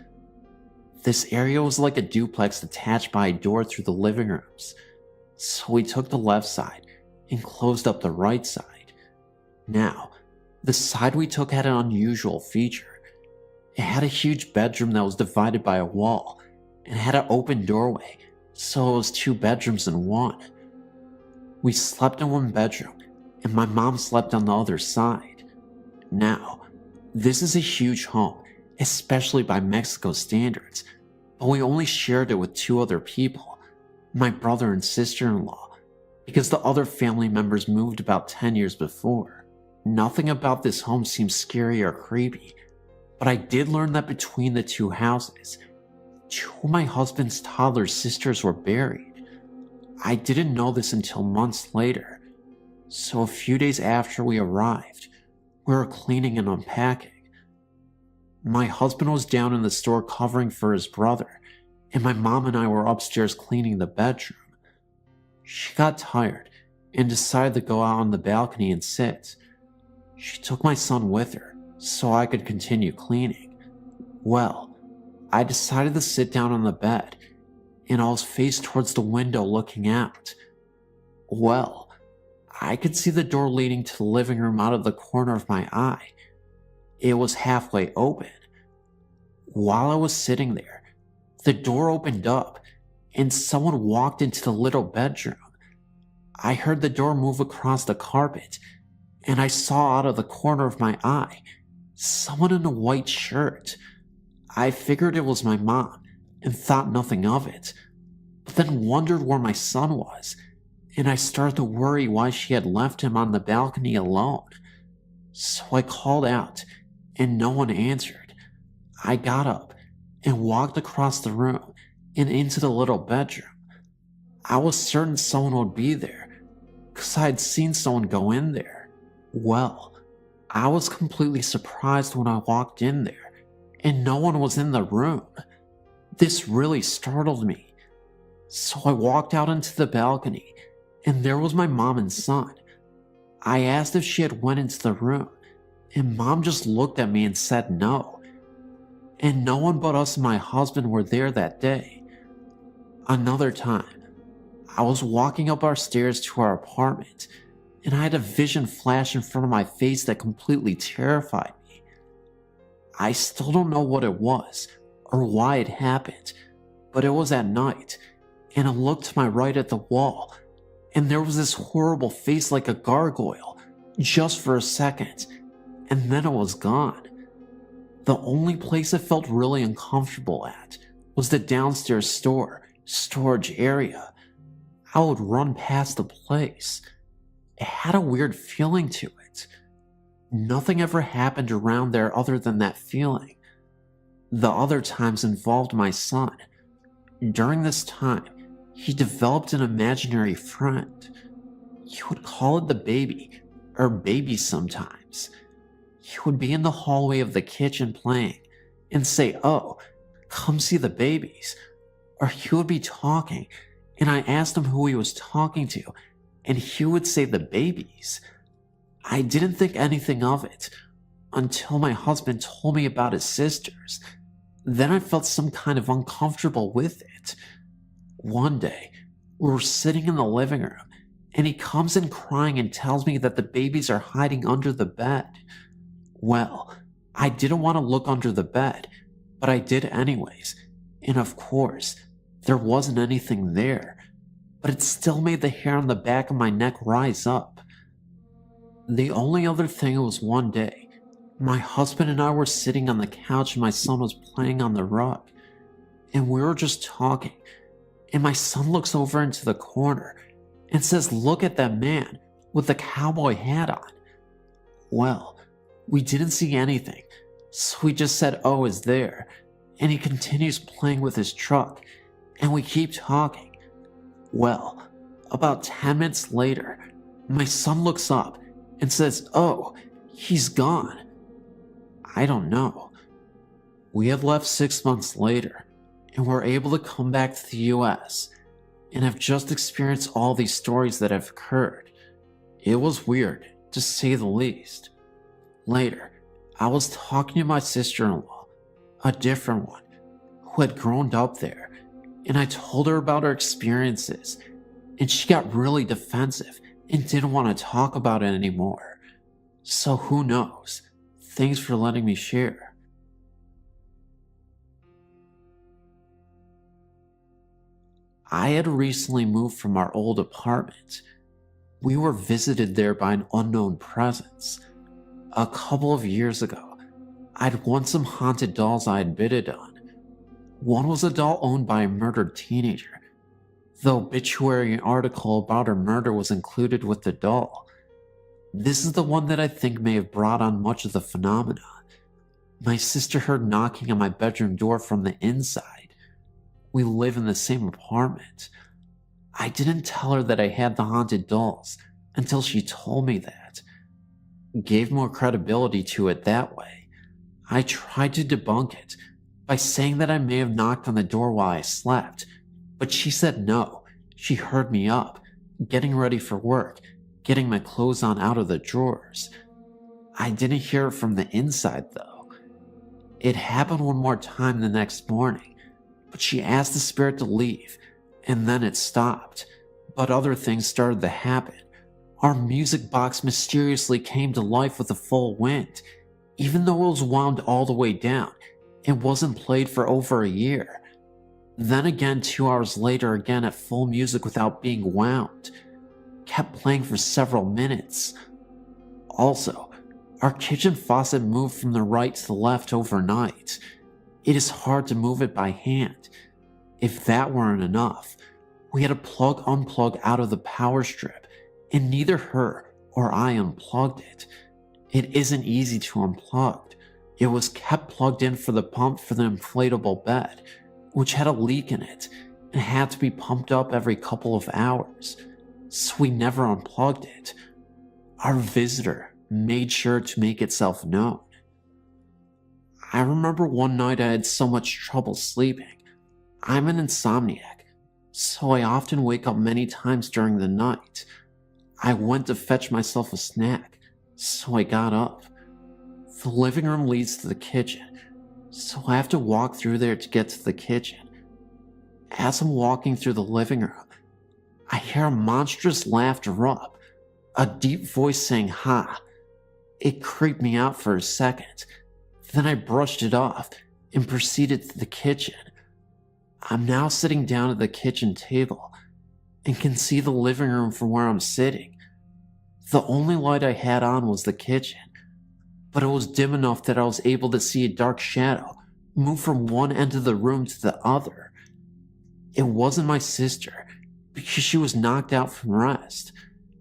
This area was like a duplex attached by a door through the living rooms. So we took the left side and closed up the right side. Now, the side we took had an unusual feature. It had a huge bedroom that was divided by a wall and had an open doorway, so it was 2 bedrooms in one. We slept in one bedroom, and my mom slept on the other side. Now, this is a huge home, especially by Mexico standards, but we only shared it with 2 other people. My brother and sister-in-law, because the other family members moved about 10 years before. Nothing about this home seemed scary or creepy, but I did learn that between the 2 houses, 2 of my husband's toddler sisters were buried. I didn't know this until months later, so a few days after we arrived, we were cleaning and unpacking. My husband was down in the store covering for his brother, and my mom and I were upstairs cleaning the bedroom. She got tired and decided to go out on the balcony and sit. She took my son with her so I could continue cleaning. Well, I decided to sit down on the bed, and I was faced towards the window looking out. Well, I could see the door leading to the living room out of the corner of my eye. It was halfway open. While I was sitting there, the door opened up, and someone walked into the little bedroom. I heard the door move across the carpet, and I saw out of the corner of my eye someone in a white shirt. I figured it was my mom and thought nothing of it, but then wondered where my son was, and I started to worry why she had left him on the balcony alone. So I called out, and no one answered. I got up and walked across the room and into the little bedroom. I was certain someone would be there, because I had seen someone go in there. Well, I was completely surprised when I walked in there, and no one was in the room. This really startled me. So I walked out into the balcony, and there was my mom and son. I asked if she had went into the room, and Mom just looked at me and said no. And no one but us and my husband were there that day. Another time, I was walking up our stairs to our apartment, and I had a vision flash in front of my face that completely terrified me. I still don't know what it was or why it happened, but it was at night, and I looked to my right at the wall, and there was this horrible face like a gargoyle, just for a second, and then it was gone. The only place I felt really uncomfortable at was the downstairs storage area. I would run past the place. It had a weird feeling to it. Nothing ever happened around there other than that feeling. The other times involved my son. During this time, he developed an imaginary friend. He would call it the baby, or baby sometimes. He would be in the hallway of the kitchen playing and say, "Oh, come see the babies." Or he would be talking, and I asked him who he was talking to, and he would say the babies. I didn't think anything of it until my husband told me about his sisters. Then I felt some kind of uncomfortable with it. One day, we were sitting in the living room, and he comes in crying and tells me that the babies are hiding under the bed. Well, I didn't want to look under the bed, but I did anyways, and of course, there wasn't anything there, but it still made the hair on the back of my neck rise up. The only other thing was one day, my husband and I were sitting on the couch and my son was playing on the rug, and we were just talking, and my son looks over into the corner and says, "Look at that man with the cowboy hat on." Well, we didn't see anything, so we just said, "Oh, is there?" And he continues playing with his truck, and we keep talking. Well, about 10 minutes later, my son looks up and says, "Oh, he's gone." I don't know. We had left 6 months later, and were able to come back to the US, and have just experienced all these stories that have occurred. It was weird, to say the least. Later, I was talking to my sister-in-law, a different one, who had grown up there, and I told her about her experiences, and she got really defensive and didn't want to talk about it anymore. So who knows? Thanks for letting me share. I had recently moved from our old apartment. We were visited there by an unknown presence. A couple of years ago, I'd won some haunted dolls I had bidded on. One was a doll owned by a murdered teenager. The obituary article about her murder was included with the doll. This is the one that I think may have brought on much of the phenomena. My sister heard knocking on my bedroom door from the inside. We live in the same apartment. I didn't tell her that I had the haunted dolls until she told me that. Gave more credibility to it that way. I tried to debunk it by saying that I may have knocked on the door while I slept, but she said no. She heard me up, getting ready for work, getting my clothes on out of the drawers. I didn't hear it from the inside though. It happened one more time the next morning, but she asked the spirit to leave, and then it stopped. But other things started to happen. Our music box mysteriously came to life with a full wind. Even though it was wound all the way down, it wasn't played for over a year. Then again 2 hours later, again at full music without being wound. Kept playing for several minutes. Also, our kitchen faucet moved from the right to the left overnight. It is hard to move it by hand. If that weren't enough, we had to unplug out of the power strip, and neither her or I unplugged it. It isn't easy to unplug. It was kept plugged in for the pump for the inflatable bed, which had a leak in it and had to be pumped up every couple of hours, so we never unplugged it. Our visitor made sure to make itself known. I remember one night I had so much trouble sleeping. I'm an insomniac, so I often wake up many times during the night. I went to fetch myself a snack, so I got up. The living room leads to the kitchen, so I have to walk through there to get to the kitchen. As I'm walking through the living room, I hear a monstrous laugh erupt, A deep voice saying "ha." It creeped me out for a second. Then I brushed it off and proceeded to the kitchen. I'm now sitting down at the kitchen table and can see the living room from where I'm sitting. The only light I had on was the kitchen, but it was dim enough that I was able to see a dark shadow move from one end of the room to the other. It wasn't my sister because she was knocked out from rest,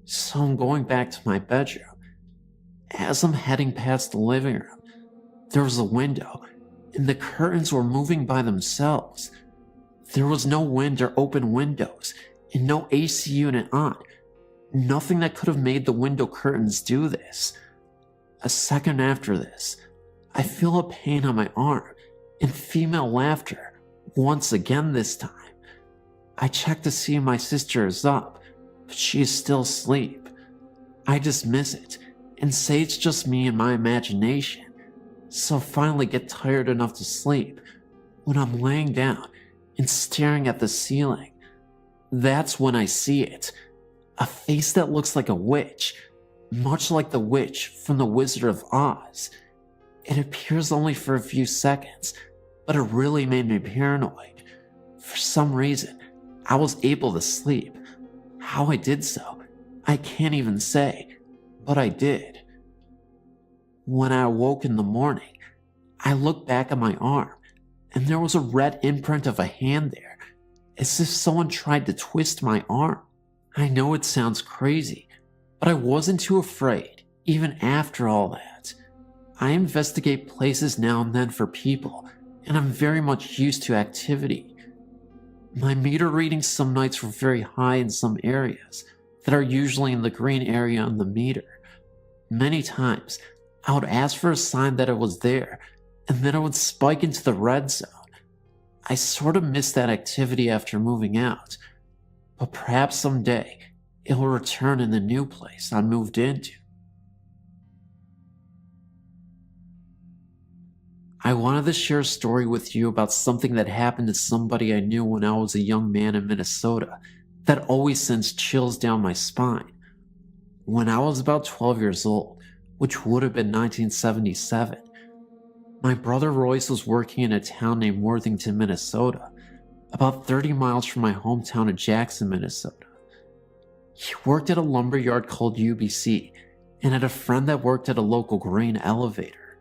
so I'm going back to my bedroom. As I'm heading past the living room, there was a window, and the curtains were moving by themselves. There was no wind or open windows, and no AC unit on. Nothing that could have made the window curtains do this. A second after this, I feel a pain on my arm, and female laughter, once again this time. I check to see if my sister is up, but she is still asleep. I dismiss it and say it's just me and my imagination, so I finally get tired enough to sleep when I'm laying down and staring at the ceiling. That's when I see it. A face that looks like a witch, much like the witch from The Wizard of Oz. It appears only for a few seconds, but it really made me paranoid. For some reason, I was able to sleep. How I did so, I can't even say, but I did. When I awoke in the morning, I looked back at my arm, and there was a red imprint of a hand there, as if someone tried to twist my arm. I know it sounds crazy, but I wasn't too afraid, even after all that. I investigate places now and then for people, and I'm very much used to activity. My meter readings some nights were very high in some areas that are usually in the green area on the meter. Many times, I would ask for a sign that it was there, and then it would spike into the red zone. I sort of missed that activity after moving out, but perhaps someday it will return in the new place I moved into. I wanted to share a story with you about something that happened to somebody I knew when I was a young man in Minnesota that always sends chills down my spine. When I was about 12 years old, which would have been 1977, my brother Royce was working in a town named Worthington, Minnesota, about 30 miles from my hometown of Jackson, Minnesota. He worked at a lumber yard called UBC and had a friend that worked at a local grain elevator.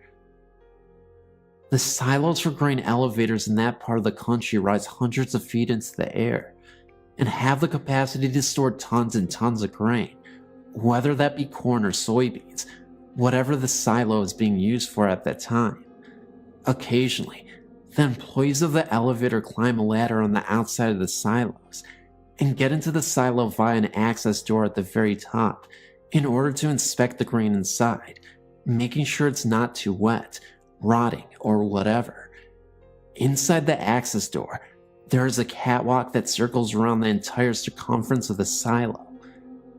The silos for grain elevators in that part of the country rise hundreds of feet into the air and have the capacity to store tons and tons of grain, whether that be corn or soybeans, whatever the silo is being used for at that time. Occasionally, the employees of the elevator climb a ladder on the outside of the silos and get into the silo via an access door at the very top in order to inspect the grain inside, making sure it's not too wet, rotting, or whatever. Inside the access door, there is a catwalk that circles around the entire circumference of the silo.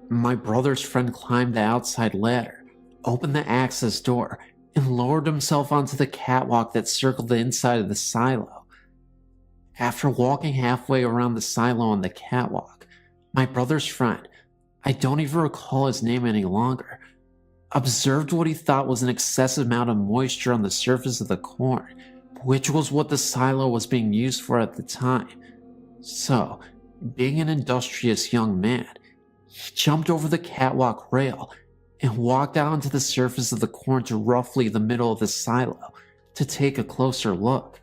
My brother's friend climbed the outside ladder, opened the access door, and lowered himself onto the catwalk that circled the inside of the silo. After walking halfway around the silo on the catwalk, my brother's friend, I don't even recall his name any longer, observed what he thought was an excessive amount of moisture on the surface of the corn, which was what the silo was being used for at the time. So, being an industrious young man, he jumped over the catwalk rail and walked out onto the surface of the corn to roughly the middle of the silo to take a closer look.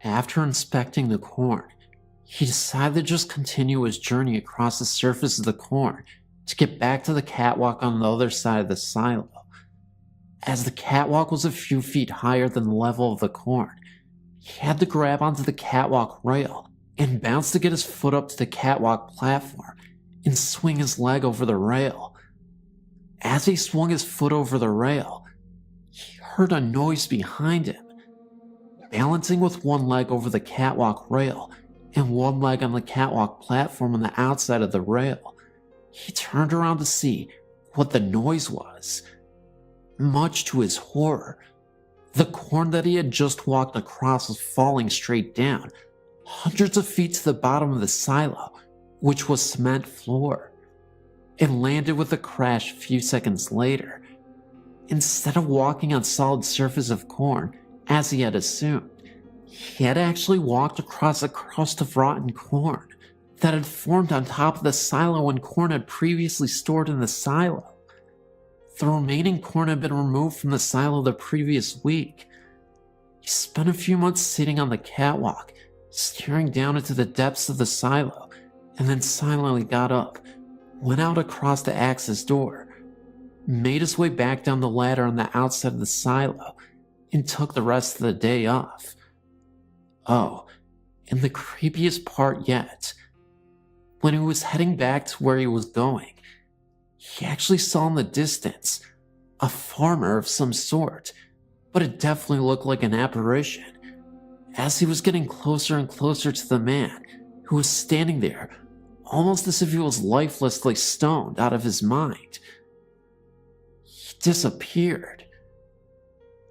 After inspecting the corn, he decided to just continue his journey across the surface of the corn to get back to the catwalk on the other side of the silo. As the catwalk was a few feet higher than the level of the corn, he had to grab onto the catwalk rail and bounce to get his foot up to the catwalk platform and swing his leg over the rail. As he swung his foot over the rail, he heard a noise behind him. Balancing with one leg over the catwalk rail and one leg on the catwalk platform on the outside of the rail, he turned around to see what the noise was. Much to his horror, the corn that he had just walked across was falling straight down, hundreds of feet to the bottom of the silo, which was cement floor. It landed with a crash a few seconds later. Instead of walking on solid surface of corn, as he had assumed, he had actually walked across a crust of rotten corn that had formed on top of the silo when corn had previously stored in the silo. The remaining corn had been removed from the silo the previous week. He spent a few months sitting on the catwalk, staring down into the depths of the silo, and then silently got up, went out across the access door, made his way back down the ladder on the outside of the silo, and took the rest of the day off. Oh, and the creepiest part yet, when he was heading back to where he was going, he actually saw in the distance a farmer of some sort, but it definitely looked like an apparition. As he was getting closer and closer to the man who was standing there, almost as if he was lifelessly stoned out of his mind, he disappeared.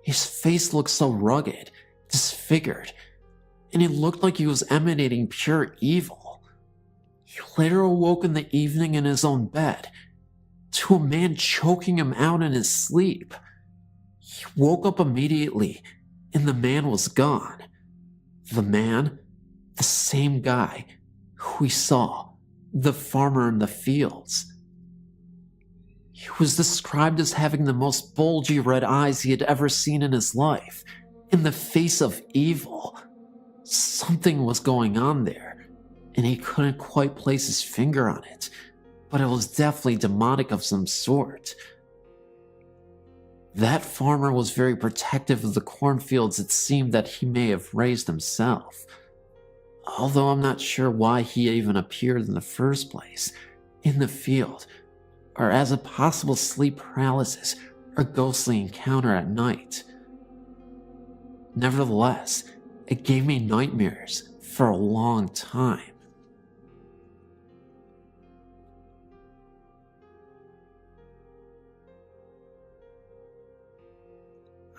His face looked so rugged, disfigured, and it looked like he was emanating pure evil. He later awoke in the evening in his own bed to a man choking him out in his sleep. He woke up immediately, and the man was gone. The man, the same guy who he saw, the farmer in the fields. He was described as having the most bulgy red eyes he had ever seen in his life, in the face of evil. Something was going on there, and he couldn't quite place his finger on it, but it was definitely demonic of some sort. That farmer was very protective of the cornfields it seemed that he may have raised himself, although I'm not sure why he even appeared in the first place, in the field, or as a possible sleep paralysis or ghostly encounter at night. Nevertheless, it gave me nightmares for a long time.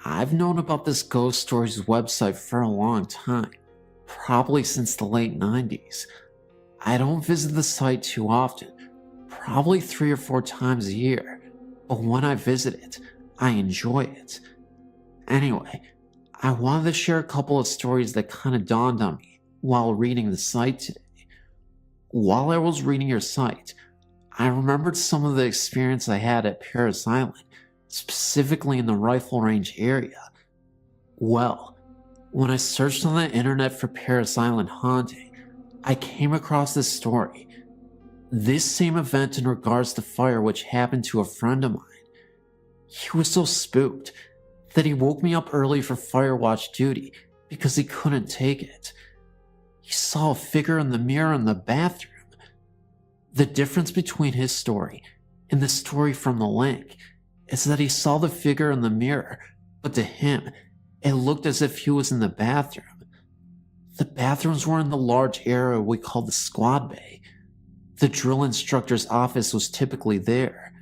I've known about this Ghost Stories website for a long time, probably since the late 90s. I don't visit the site too often, probably 3 or 4 times a year, but when I visit it, I enjoy it. Anyway, I wanted to share a couple of stories that kind of dawned on me while reading the site today. While I was reading your site, I remembered some of the experience I had at Paris Island, specifically in the rifle range area. Well, when I searched on the internet for Paris Island haunting, I came across this story. This same event in regards to fire which happened to a friend of mine. He was so spooked that he woke me up early for fire watch duty because he couldn't take it. He saw a figure in the mirror in the bathroom. The difference between his story and the story from the link is that he saw the figure in the mirror, but to him, it looked as if he was in the bathroom. The bathrooms were in the large area we call the squad bay. The drill instructor's office was typically there.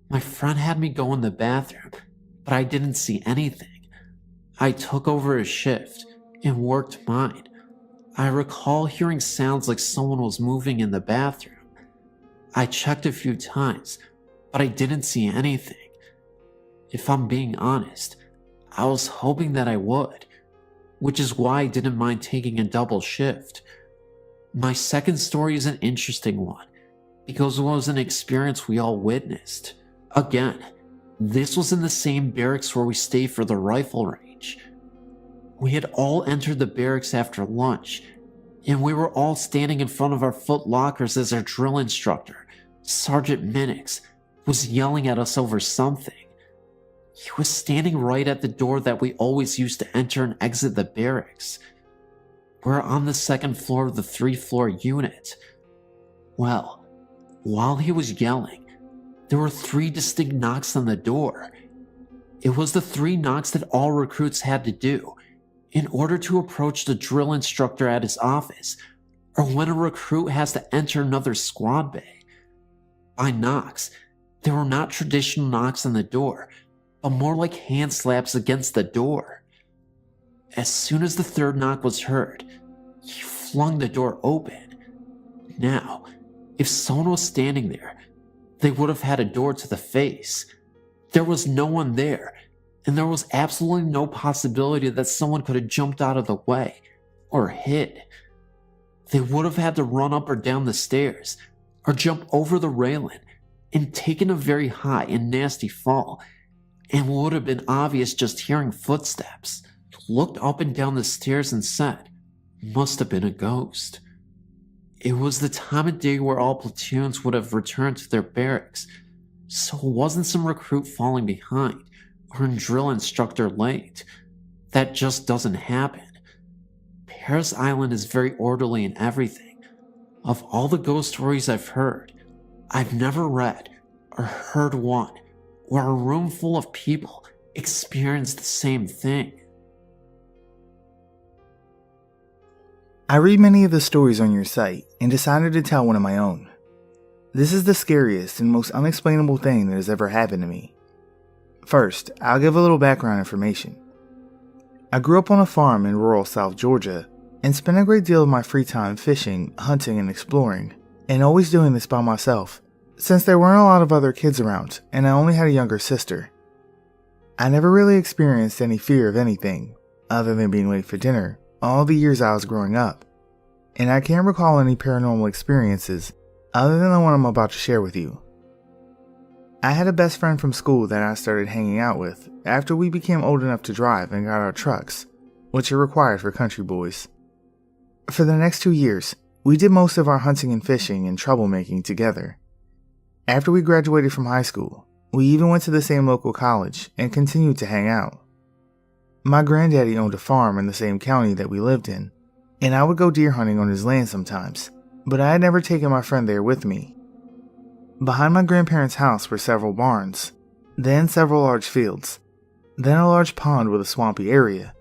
My friend had me go in the bathroom, but I didn't see anything. I took over his shift and worked mine. I recall hearing sounds like someone was moving in the bathroom. I checked a few times, but I didn't see anything. If I'm being honest, I was hoping that I would, which is why I didn't mind taking a double shift. My second story is an interesting one, because it was an experience we all witnessed. Again, this was in the same barracks where we stayed for the rifle range. We had all entered the barracks after lunch, and we were all standing in front of our foot lockers as our drill instructor, Sergeant Minix, was yelling at us over something. He was standing right at the door that we always used to enter and exit the barracks. We're on the second floor of the 3-floor unit. Well, while he was yelling, there were 3 distinct knocks on the door. It was the 3 knocks that all recruits had to do in order to approach the drill instructor at his office, or when a recruit has to enter another squad bay. By knocks, they were not traditional knocks on the door, but more like hand slaps against the door. As soon as the 3rd knock was heard, he flung the door open. Now, if someone was standing there, they would have had a door to the face. There was no one there, and there was absolutely no possibility that someone could have jumped out of the way or hid. They would have had to run up or down the stairs or jump over the railing and taken a very high and nasty fall, and would have been obvious just hearing footsteps. Looked up and down the stairs and said, "Must have been a ghost." It was the time of day where all platoons would have returned to their barracks, so it wasn't some recruit falling behind or a drill instructor late. That just doesn't happen. Paris Island is very orderly in everything. Of all the ghost stories I've heard, I've never read or heard one where a room full of people experienced the same thing.
I read many of the stories on your site and decided to tell one of my own. This is the scariest and most unexplainable thing that has ever happened to me. First, I'll give a little background information. I grew up on a farm in rural South Georgia and spent a great deal of my free time fishing, hunting, and exploring, and always doing this by myself, since there weren't a lot of other kids around and I only had a younger sister. I never really experienced any fear of anything, other than being late for dinner, all the years I was growing up, and I can't recall any paranormal experiences other than the one I'm about to share with you. I had a best friend from school that I started hanging out with after we became old enough to drive and got our trucks, which are required for country boys. For the next 2 years, we did most of our hunting and fishing and troublemaking together. After we graduated from high school, we even went to the same local college and continued to hang out. My granddaddy owned a farm in the same county that we lived in, and I would go deer hunting on his land sometimes, but I had never taken my friend there with me. Behind my grandparents' house were several barns, then several large fields, then a large pond with a swampy area,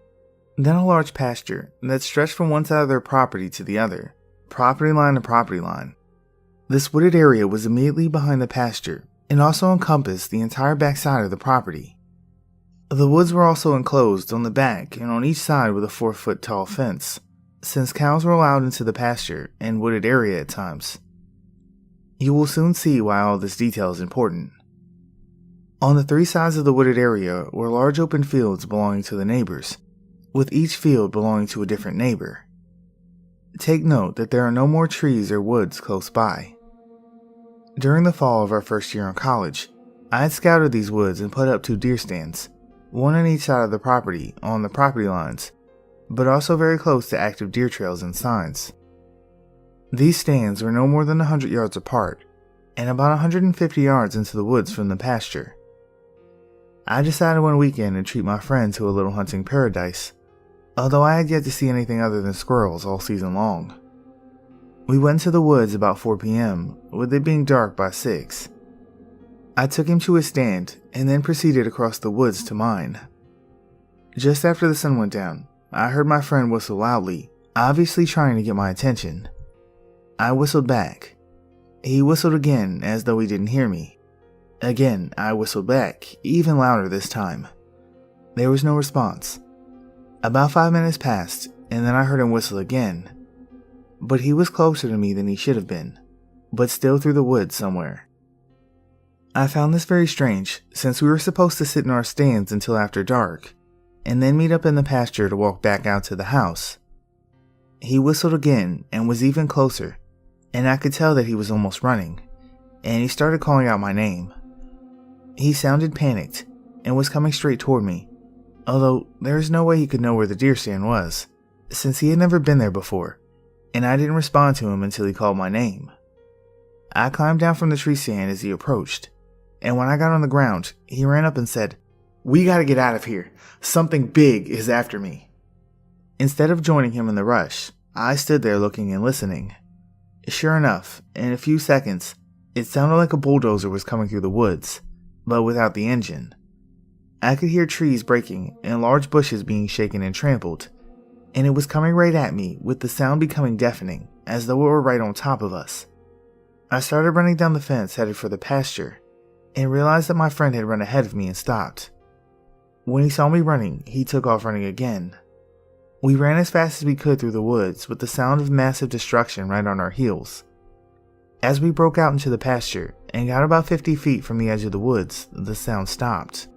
then a large pasture that stretched from one side of their property to the other, property line to property line. This wooded area was immediately behind the pasture and also encompassed the entire backside of the property. The woods were also enclosed on the back and on each side with a 4-foot tall fence, since cows were allowed into the pasture and wooded area at times. You will soon see why all this detail is important. On the 3 sides of the wooded area were large open fields belonging to the neighbors, with each field belonging to a different neighbor. Take note that there are no more trees or woods close by. During the fall of our first year in college, I had scouted these woods and put up 2 deer stands, one on each side of the property on the property lines, but also very close to active deer trails and signs. These stands were no more than 100 yards apart and about 150 yards into the woods from the pasture. I decided one weekend to treat my friend to a little hunting paradise, although I had yet to see anything other than squirrels all season long. We went to the woods about 4 p.m., with it being dark by 6. I took him to his stand and then proceeded across the woods to mine. Just after the sun went down, I heard my friend whistle loudly, obviously trying to get my attention. I whistled back. He whistled again as though he didn't hear me. Again, I whistled back, even louder this time. There was no response. About 5 minutes passed, and then I heard him whistle again. But he was closer to me than he should have been, but still through the woods somewhere. I found this very strange, since we were supposed to sit in our stands until after dark, and then meet up in the pasture to walk back out to the house. He whistled again and was even closer, and I could tell that he was almost running, and he started calling out my name. He sounded panicked and was coming straight toward me, although there is no way he could know where the deer stand was, since he had never been there before, and I didn't respond to him until he called my name. I climbed down from the tree stand as he approached, and when I got on the ground, he ran up and said, "We gotta get out of here. Something big is after me." Instead of joining him in the rush, I stood there looking and listening. Sure enough, in a few seconds, it sounded like a bulldozer was coming through the woods, but without the engine. I could hear trees breaking and large bushes being shaken and trampled, and it was coming right at me with the sound becoming deafening, as though it were right on top of us. I started running down the fence headed for the pasture, and realized that my friend had run ahead of me and stopped. When he saw me running, he took off running again. We ran as fast as we could through the woods with the sound of massive destruction right on our heels. As we broke out into the pasture and got about 50 feet from the edge of the woods, the sound stopped.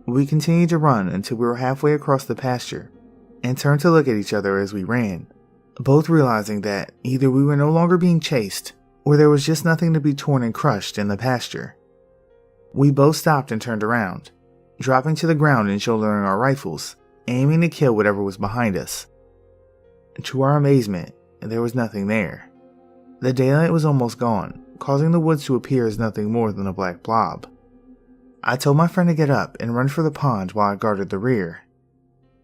We continued to run until we were halfway across the pasture and turned to look at each other as we ran, both realizing that either we were no longer being chased or there was just nothing to be torn and crushed in the pasture. We both stopped and turned around, dropping to the ground and shouldering our rifles, aiming to kill whatever was behind us. To our amazement, there was nothing there. The daylight was almost gone, causing the woods to appear as nothing more than a black blob. I told my friend to get up and run for the pond while I guarded the rear.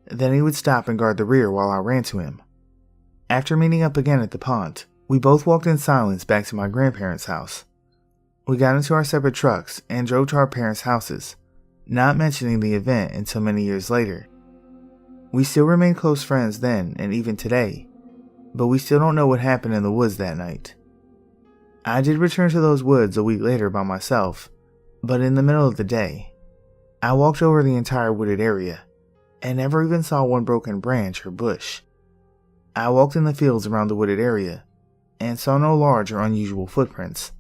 Then he would stop and guard the rear while I ran to him. After meeting up again at the pond, we both walked in silence back to my grandparents' house. We got into our separate trucks and drove to our parents' houses, not mentioning the event until many years later. We still remain close friends then and even today, but we still don't know what happened in the woods that night. I did return to those woods a week later by myself, but in the middle of the day, I walked over the entire wooded area and never even saw one broken branch or bush. I walked in the fields around the wooded area and saw no large or unusual footprints.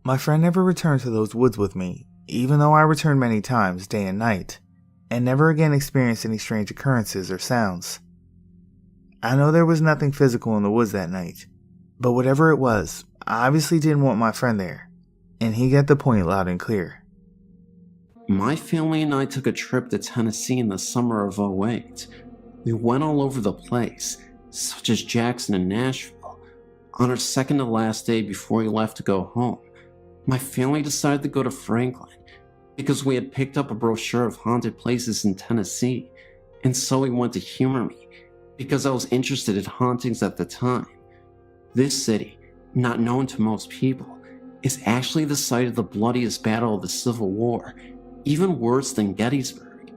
My friend never returned to those woods with me, even though I returned many times day and night, and never again experienced any strange occurrences or sounds. I know there was nothing physical in the woods that night, but whatever it was, I obviously didn't want my friend there, and he got the point loud and clear.
My family and I took a trip to Tennessee in the summer of '08. We went all over the place, such as Jackson and Nashville. On our second to last day before we left to go home, my family decided to go to Franklin because we had picked up a brochure of haunted places in Tennessee, and so we went to humor me because I was interested in hauntings at the time. This city, not known to most people, is actually the site of the bloodiest battle of the Civil War, even worse than Gettysburg.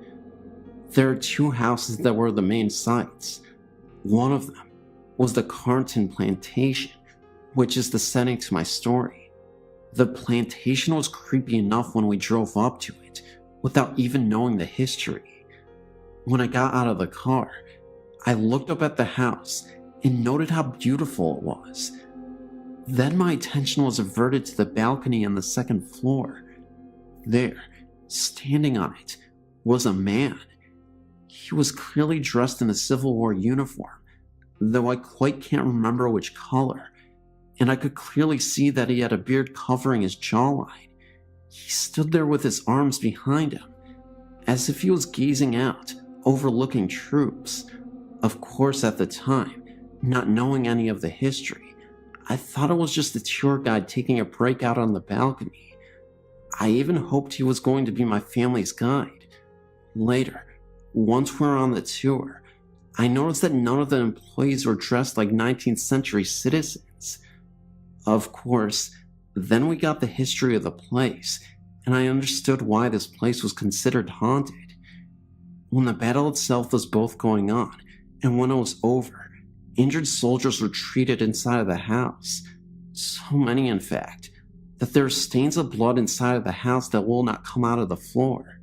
There are two houses that were the main sites. One of them was the Carnton Plantation, which is the setting to my story. The plantation was creepy enough when we drove up to it, without even knowing the history. When I got out of the car, I looked up at the house and noted how beautiful it was. Then my attention was averted to the balcony on the second floor. There, standing on it, was a man. He was clearly dressed in a Civil War uniform, though I quite can't remember which color, and I could clearly see that he had a beard covering his jawline. He stood there with his arms behind him, as if he was gazing out, overlooking troops. Of course, at the time, not knowing any of the history, I thought it was just a tour guide taking a break out on the balcony. I even hoped he was going to be my family's guide. Later, once we were on the tour, I noticed that none of the employees were dressed like 19th century citizens. Of course, then we got the history of the place, and I understood why this place was considered haunted. When the battle itself was both going on, and when it was over, injured soldiers were treated inside of the house. So many, in fact, that there are stains of blood inside of the house that will not come out of the floor.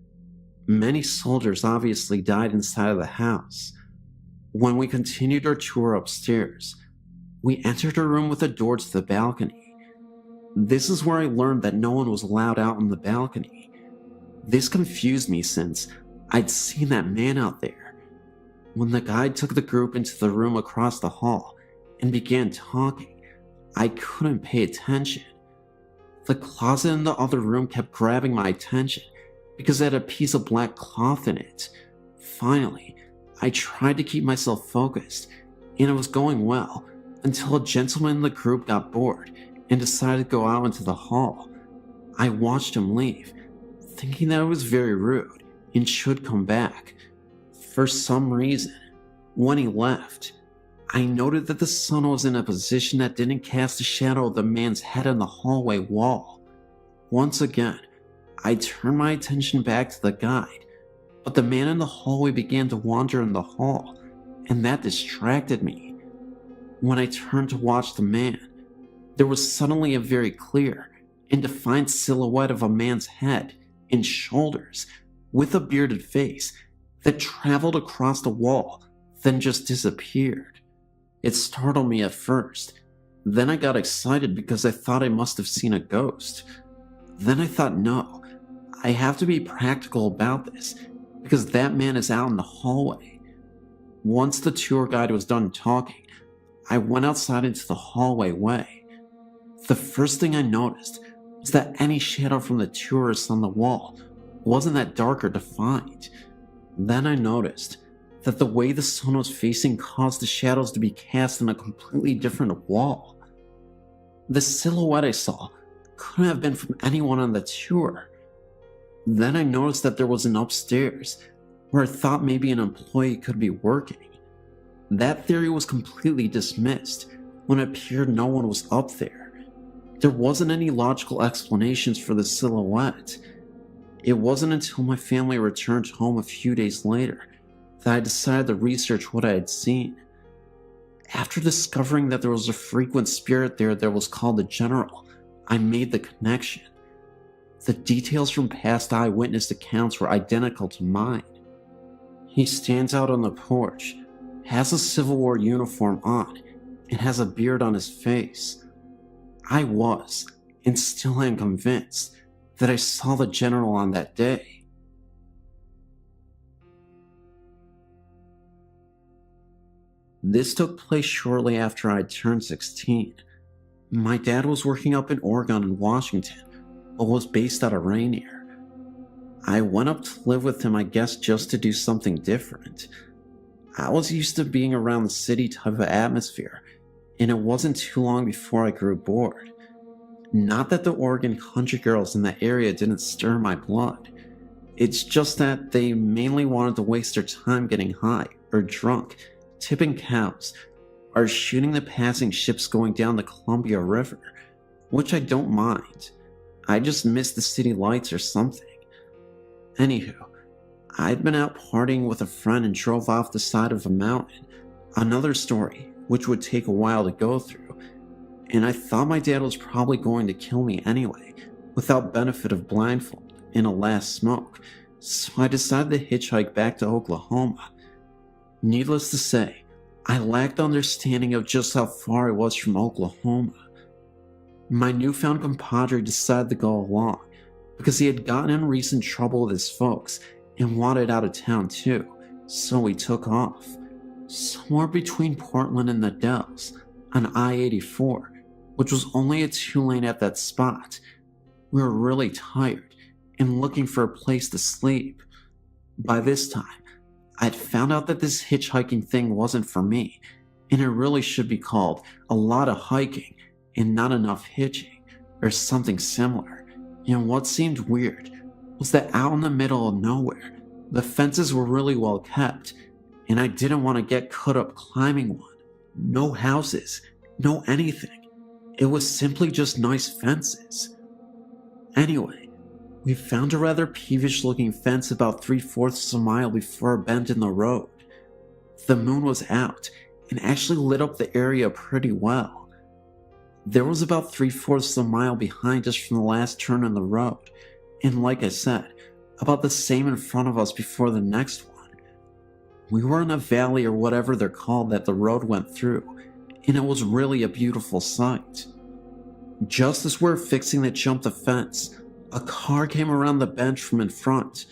Many soldiers obviously died inside of the house. When we continued our tour upstairs, we entered a room with a door to the balcony. This is where I learned that no one was allowed out on the balcony. This confused me since I'd seen that man out there. When the guide took the group into the room across the hall and began talking, I couldn't pay attention. The closet in the other room kept grabbing my attention because it had a piece of black cloth in it. Finally, I tried to keep myself focused, and it was going well until a gentleman in the group got bored and decided to go out into the hall. I watched him leave, thinking that it was very rude and should come back. For some reason, when he left, I noted that the sun was in a position that didn't cast a shadow of the man's head on the hallway wall. Once again, I turned my attention back to the guide, but the man in the hallway began to wander in the hall, and that distracted me. When I turned to watch the man, there was suddenly a very clear and defined silhouette of a man's head and shoulders with a bearded face that traveled across the wall, then just disappeared. It startled me at first, Then I got excited because I thought I must have seen a ghost. Then I thought, no, I have to be practical about this because that man is out in the hallway. Once the tour guide was done talking, I went outside into the hallway way. The first thing I noticed was that any shadow from the tourists on the wall wasn't that dark or defined. Then I noticed that the way the sun was facing caused the shadows to be cast in a completely different wall. The silhouette I saw couldn't have been from anyone on the tour. Then I noticed that there was an upstairs where I thought maybe an employee could be working. That theory was completely dismissed when it appeared no one was up there. There wasn't any logical explanations for the silhouette. It wasn't until my family returned home a few days later that I decided to research what I had seen. After discovering that there was a frequent spirit there that was called the General, I made the connection. The details from past eyewitness accounts were identical to mine. He stands out on the porch, has a Civil War uniform on, and has a beard on his face. I was, and still am convinced, that I saw the General on that day. This took place shortly after I had turned 16. My dad was working up in Oregon and Washington, but was based out of Rainier. I went up to live with him, I guess, just to do something different. I was used to being around the city type of atmosphere, and it wasn't too long before I grew bored. Not that the Oregon country girls in that area didn't stir my blood. It's just that they mainly wanted to waste their time getting high or drunk, tipping cows, or shooting the passing ships going down the Columbia River, which I don't mind. I just miss the city lights or something. Anywho, I'd been out partying with a friend and drove off the side of a mountain, another story which would take a while to go through, and I thought my dad was probably going to kill me anyway, without benefit of blindfold and a last smoke, so I decided to hitchhike back to Oklahoma. Needless to say, I lacked understanding of just how far I was from Oklahoma. My newfound compadre decided to go along, because he had gotten in recent trouble with his folks and wanted out of town too, so we took off. Somewhere between Portland and the Dells, on I-84, which was only a 2-lane at that spot. We were really tired and looking for a place to sleep. By this time, I'd found out that this hitchhiking thing wasn't for me, and it really should be called a lot of hiking and not enough hitching, or something similar. And what seemed weird was that out in the middle of nowhere, the fences were really well kept, and I didn't want to get cut up climbing one. No houses, no anything. It was simply just nice fences. Anyway, we found a rather peevish-looking fence about 3/4 of a mile before a bend in the road. The moon was out and actually lit up the area pretty well. There was about 3/4 of a mile behind us from the last turn in the road, and like I said, about the same in front of us before the next one. We were in a valley or whatever they're called that the road went through, and it was really a beautiful sight. Just as we were fixing to jump the fence, a car came around the bend from in front.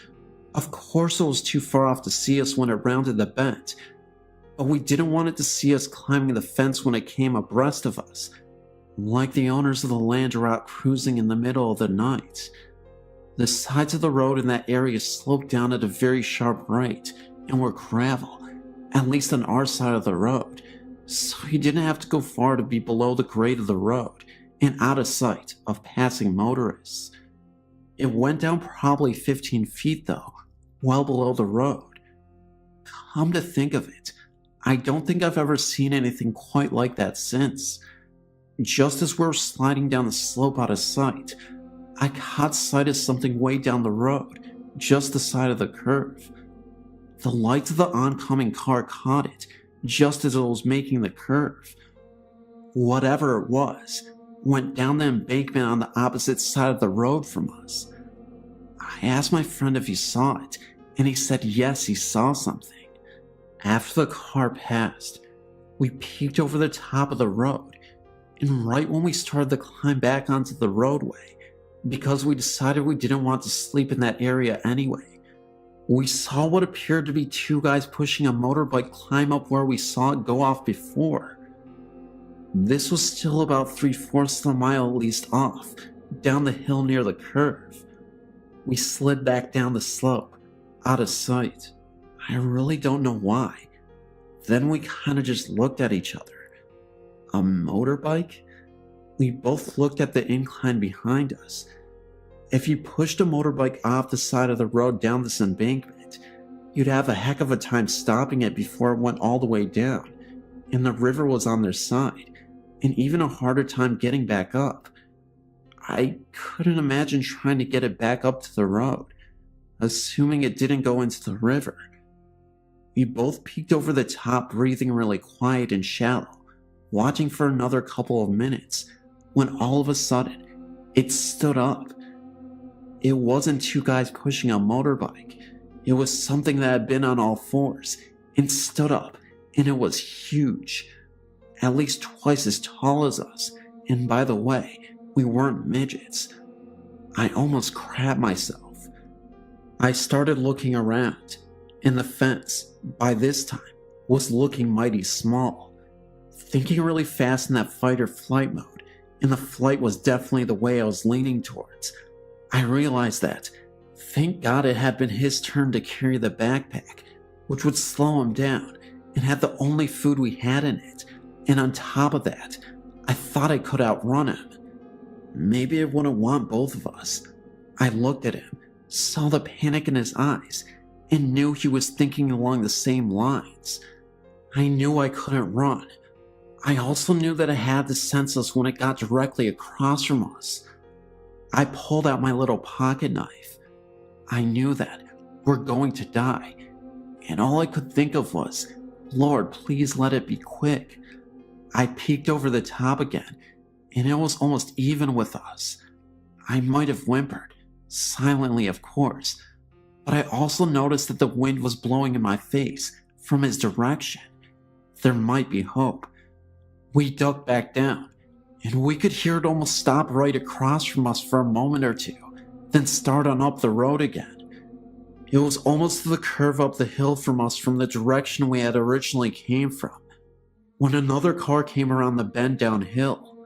Of course it was too far off to see us when it rounded the bend, but we didn't want it to see us climbing the fence when it came abreast of us, like the owners of the land are out cruising in the middle of the night. The sides of the road in that area sloped down at a very sharp right and were gravel, at least on our side of the road, so you didn't have to go far to be below the grade of the road and out of sight of passing motorists. It went down probably 15 feet though, well below the road. Come to think of it, I don't think I've ever seen anything quite like that since. Just as we were sliding down the slope out of sight, I caught sight of something way down the road, just the side of the curve. The lights of the oncoming car caught it, just as it was making the curve. Whatever it was, went down the embankment on the opposite side of the road from us. I asked my friend if he saw it, and he said yes, he saw something. After the car passed, we peeked over the top of the road, and right when we started to climb back onto the roadway, because we decided we didn't want to sleep in that area anyway, we saw what appeared to be two guys pushing a motorbike climb up where we saw it go off before. This was still about 3/4 of a mile at least off, down the hill near the curve. We slid back down the slope, out of sight. I really don't know why. Then we kind of just looked at each other. A motorbike? We both looked at the incline behind us. If you pushed a motorbike off the side of the road down this embankment, you'd have a heck of a time stopping it before it went all the way down, and the river was on their side, and even a harder time getting back up. I couldn't imagine trying to get it back up to the road, assuming it didn't go into the river. We both peeked over the top, breathing really quiet and shallow, watching for another couple of minutes, when all of a sudden, it stood up. It wasn't two guys pushing a motorbike. It was something that had been on all fours and stood up, and it was huge. At least twice as tall as us, and by the way, we weren't midgets. I almost crapped myself. I started looking around, and the fence, by this time, was looking mighty small. Thinking really fast in that fight or flight mode, and the flight was definitely the way I was leaning towards, I realized that, thank God it had been his turn to carry the backpack, which would slow him down, and had the only food we had in it, and on top of that, I thought I could outrun him. Maybe it wouldn't want both of us. I looked at him, saw the panic in his eyes, and knew he was thinking along the same lines. I knew I couldn't run. I also knew that I had to sense us when it got directly across from us. I pulled out my little pocket knife. I knew that we're going to die, and all I could think of was, Lord, please let it be quick. I peeked over the top again, and it was almost even with us. I might have whimpered, silently of course, but I also noticed that the wind was blowing in my face from his direction. There might be hope. We ducked back down, and we could hear it almost stop right across from us for a moment or two, then start on up the road again. It was almost to the curve up the hill from us from the direction we had originally came from, when another car came around the bend downhill.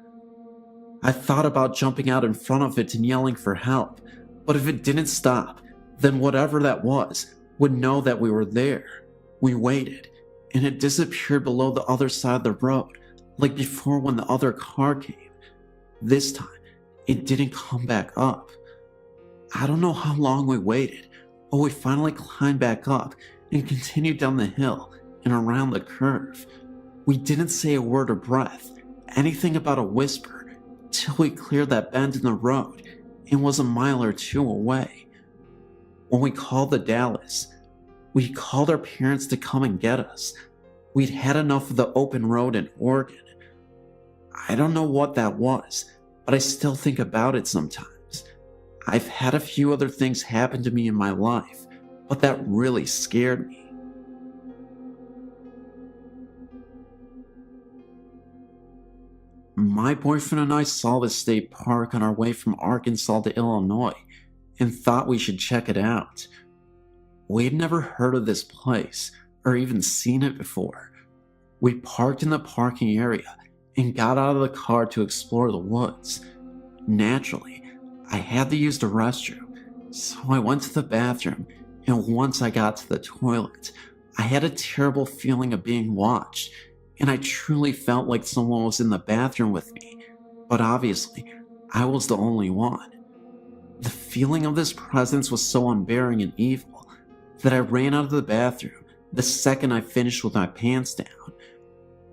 I thought about jumping out in front of it and yelling for help, but if it didn't stop, then whatever that was would know that we were there. We waited, and it disappeared below the other side of the road, like before when the other car came. This time, it didn't come back up. I don't know how long we waited, but we finally climbed back up and continued down the hill and around the curve. We didn't say a word or breath, anything about a whisper, till we cleared that bend in the road and was a mile or two away. When we called the Dallas, we called our parents to come and get us. We'd had enough of the open road in Oregon. I don't know what that was, but I still think about it sometimes. I've had a few other things happen to me in my life, but that really scared me. My boyfriend and I saw the state park on our way from Arkansas to Illinois and thought we should check it out. We'd never heard of this place or even seen it before. We parked in the parking area and got out of the car to explore the woods. Naturally, I had to use the restroom, so I went to the bathroom, and once I got to the toilet, I had a terrible feeling of being watched, and I truly felt like someone was in the bathroom with me, but obviously, I was the only one. The feeling of this presence was so unbearing and evil that I ran out of the bathroom the second I finished with my pants down.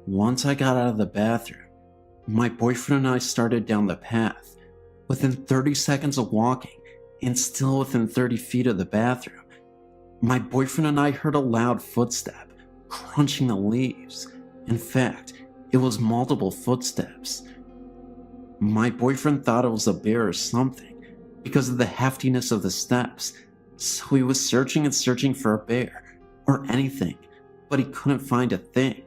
Once I got out of the bathroom, my boyfriend and I started down the path. Within 30 seconds of walking, and still within 30 feet of the bathroom, my boyfriend and I heard a loud footstep, crunching the leaves. In fact, it was multiple footsteps. My boyfriend thought it was a bear or something, because of the heftiness of the steps, so he was searching and searching for a bear, or anything, but he couldn't find a thing.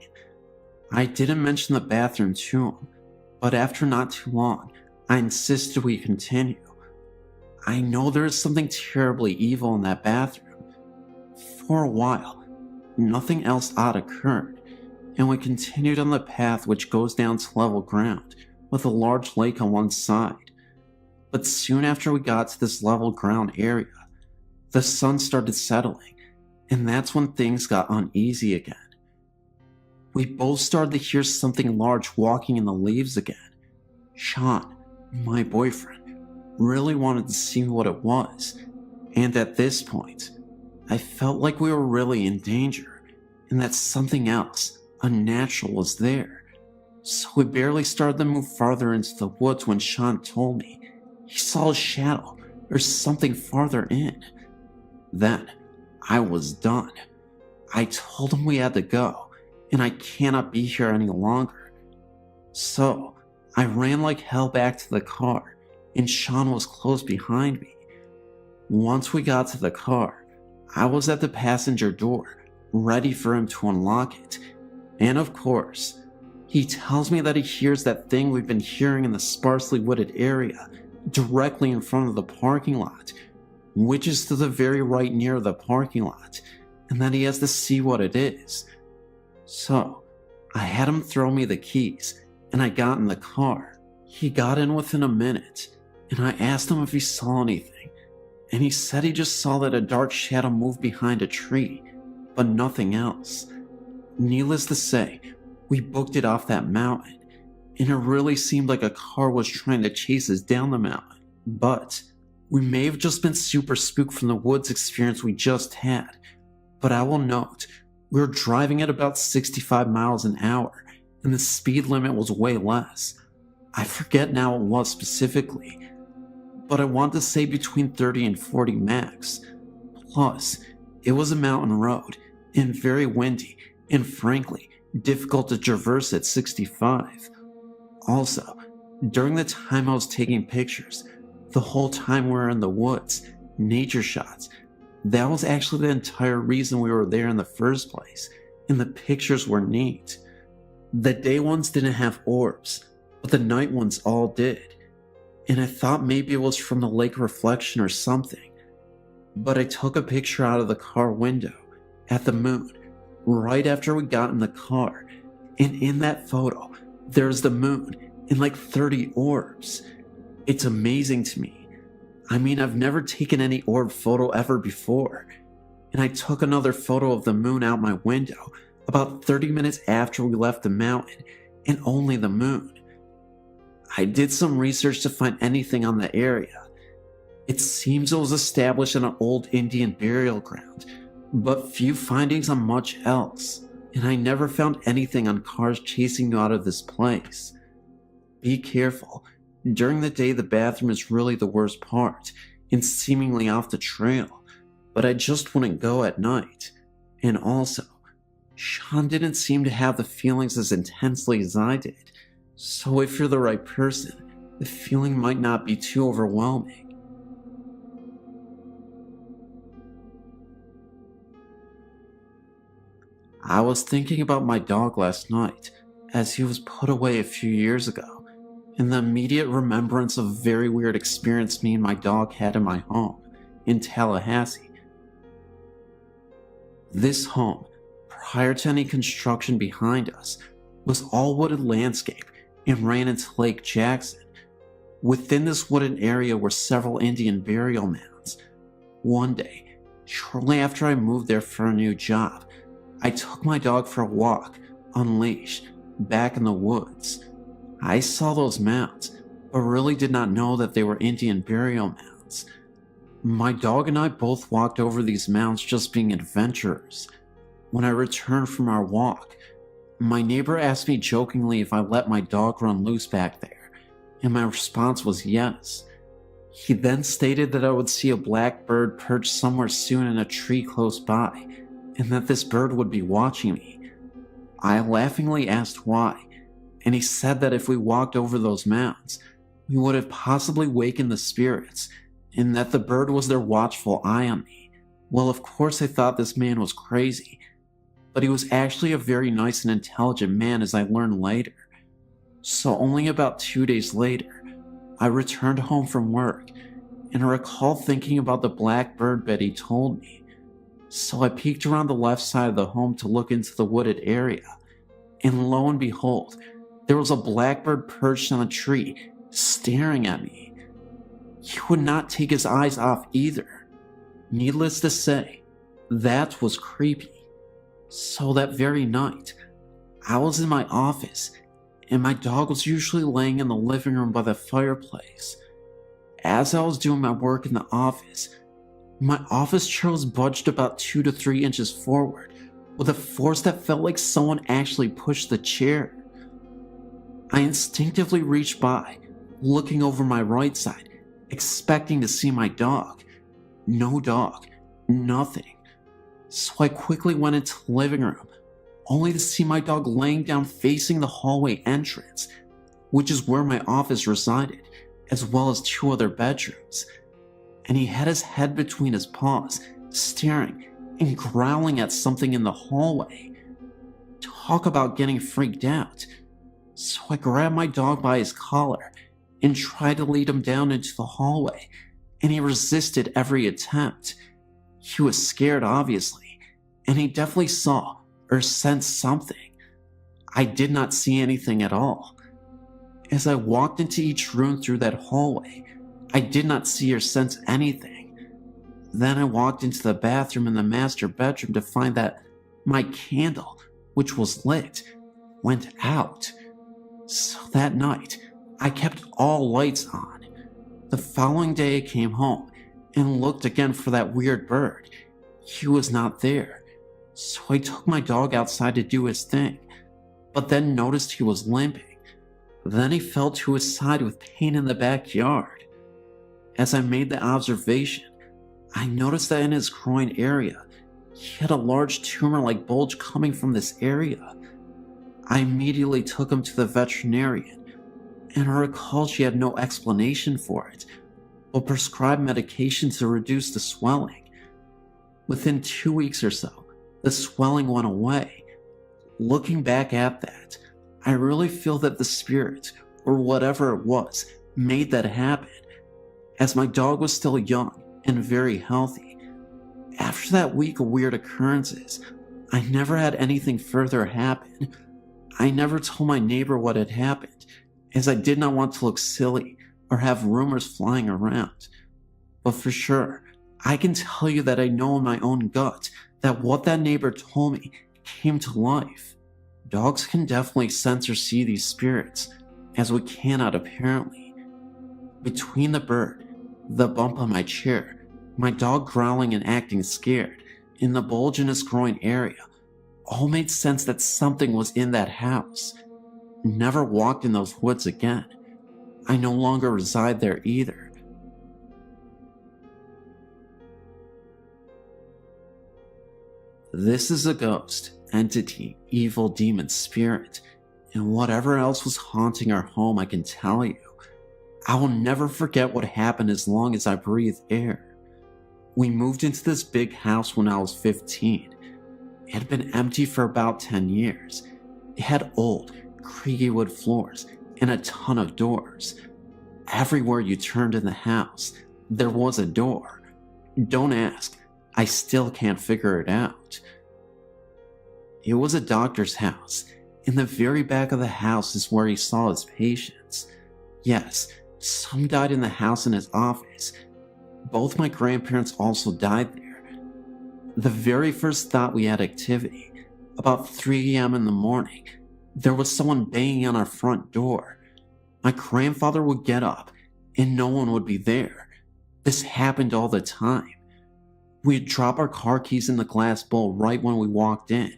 I didn't mention the bathroom to him, but but after not too long, I insisted we continue. I know there is something terribly evil in that bathroom. For a while, nothing else odd occurred, and we continued on the path which goes down to level ground with a large lake on one side. But soon after we got to this level ground area, the sun started settling, and that's when things got uneasy again. We both started to hear something large walking in the leaves again. Sean, my boyfriend, really wanted to see what it was, and at this point, I felt like we were really in danger, and that something else, unnatural, was there. So we barely started to move farther into the woods when Sean told me he saw a shadow or something farther in. Then, I was done. I told him we had to go, and I cannot be here any longer. So, I ran like hell back to the car, and Sean was close behind me. Once we got to the car, I was at the passenger door, ready for him to unlock it. And of course, he tells me that he hears that thing we've been hearing in the sparsely wooded area, directly in front of the parking lot, which is to the very right near the parking lot, and that he has to see what it is. So, I had him throw me the keys, and I got in the car. He got in within a minute, and I asked him if he saw anything, and he said he just saw that a dark shadow moved behind a tree, but nothing else. Needless to say, we booked it off that mountain, and it really seemed like a car was trying to chase us down the mountain. But we may have just been super spooked from the woods experience we just had. But I will note, we were driving at about 65 miles an hour, and the speed limit was way less. I forget now what it was specifically, but I want to say between 30 and 40 max. Plus, it was a mountain road, and very windy, and frankly, difficult to traverse at 65. Also, during the time I was taking pictures, the whole time we were in the woods, nature shots, that was actually the entire reason we were there in the first place, and the pictures were neat. The day ones didn't have orbs, but the night ones all did, and I thought maybe it was from the lake reflection or something. But I took a picture out of the car window, at the moon, right after we got in the car, and in that photo, there's the moon and like 30 orbs. It's amazing to me. I mean, I've never taken any orb photo ever before, and I took another photo of the moon out my window about 30 minutes after we left the mountain, and only the moon. I did some research to find anything on the area. It seems it was established in an old Indian burial ground, but few findings on much else, and I never found anything on cars chasing you out of this place. Be careful. During the day, the bathroom is really the worst part, and seemingly off the trail, but I just wouldn't go at night. And also, Sean didn't seem to have the feelings as intensely as I did, so if you're the right person, the feeling might not be too overwhelming. I was thinking about my dog last night, as he was put away a few years ago, and the immediate remembrance of a very weird experience me and my dog had in my home, in Tallahassee. This home, prior to any construction behind us, was all wooded landscape and ran into Lake Jackson. Within this wooded area were several Indian burial mounds. One day, shortly after I moved there for a new job, I took my dog for a walk, unleashed, back in the woods. I saw those mounds, but really did not know that they were Indian burial mounds. My dog and I both walked over these mounds just being adventurers. When I returned from our walk, my neighbor asked me jokingly if I let my dog run loose back there, and my response was yes. He then stated that I would see a black bird perched somewhere soon in a tree close by, and that this bird would be watching me. I laughingly asked why, and he said that if we walked over those mounds, we would have possibly wakened the spirits, and that the bird was their watchful eye on me. Well, of course I thought this man was crazy, but he was actually a very nice and intelligent man, as I learned later. So only about 2 days later, I returned home from work, and I recall thinking about the black bird Betty told me. So I peeked around the left side of the home to look into the wooded area, and lo and behold, there was a blackbird perched on a tree, staring at me. He would not take his eyes off either. Needless to say, that was creepy. So that very night, I was in my office, and my dog was usually laying in the living room by the fireplace. As I was doing my work in the office, my office chair was budged about 2 to 3 inches forward with a force that felt like someone actually pushed the chair. I instinctively reached by, looking over my right side, expecting to see my dog. No dog, nothing. So I quickly went into the living room, only to see my dog laying down facing the hallway entrance, which is where my office resided, as well as 2 other bedrooms. And he had his head between his paws, staring and growling at something in the hallway. Talk about getting freaked out. So I grabbed my dog by his collar and tried to lead him down into the hallway, and he resisted every attempt. He was scared, obviously, and he definitely saw or sensed something. I did not see anything at all. As I walked into each room through that hallway, I did not see or sense anything. Then I walked into the bathroom and the master bedroom to find that my candle, which was lit, went out. So that night, I kept all lights on. The following day I came home and looked again for that weird bird. He was not there. So I took my dog outside to do his thing, but then noticed he was limping. Then he fell to his side with pain in the backyard. As I made the observation, I noticed that in his groin area, he had a large tumor-like bulge coming from this area. I immediately took him to the veterinarian, and I recall she had no explanation for it, but prescribed medication to reduce the swelling. Within 2 weeks or so, the swelling went away. Looking back at that, I really feel that the spirit, or whatever it was, made that happen, as my dog was still young and very healthy. After that week of weird occurrences, I never had anything further happen. I never told my neighbor what had happened, as I did not want to look silly or have rumors flying around. But for sure, I can tell you that I know in my own gut that what that neighbor told me came to life. Dogs can definitely sense or see these spirits, as we cannot apparently. Between the bird, the bump on my chair, my dog growling and acting scared, and the bulge in his groin area, all made sense that something was in that house. Never walked in those woods again. I no longer reside there either. This is a ghost, entity, evil demon, spirit, and whatever else was haunting our home, I can tell you. I will never forget what happened as long as I breathe air. We moved into this big house when I was 15. It had been empty for about 10 years. It had old, creaky wood floors and a ton of doors. Everywhere you turned in the house, there was a door. Don't ask, I still can't figure it out. It was a doctor's house. In the very back of the house is where he saw his patients. Yes, some died in the house in his office. Both my grandparents also died there. The very first thought we had activity, about 3 a.m. in the morning, there was someone banging on our front door. My grandfather would get up, and no one would be there. This happened all the time. We'd drop our car keys in the glass bowl right when we walked in,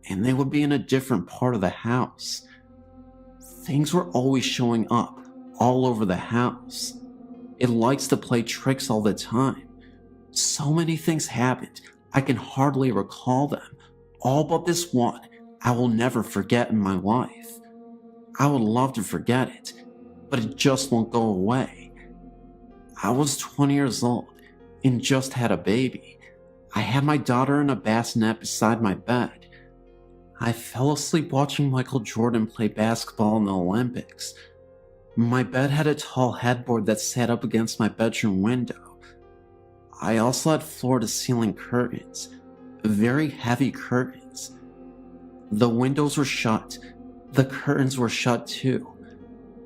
and they would be in a different part of the house. Things were always showing up all over the house. It likes to play tricks all the time. So many things happened, I can hardly recall them. All but this one I will never forget in my life. I would love to forget it, but it just won't go away. I was 20 years old and just had a baby. I had my daughter in a bassinet beside my bed. I fell asleep watching Michael Jordan play basketball in the Olympics. My bed had a tall headboard that sat up against my bedroom window. I also had floor-to-ceiling curtains, very heavy curtains. The windows were shut. The curtains were shut too.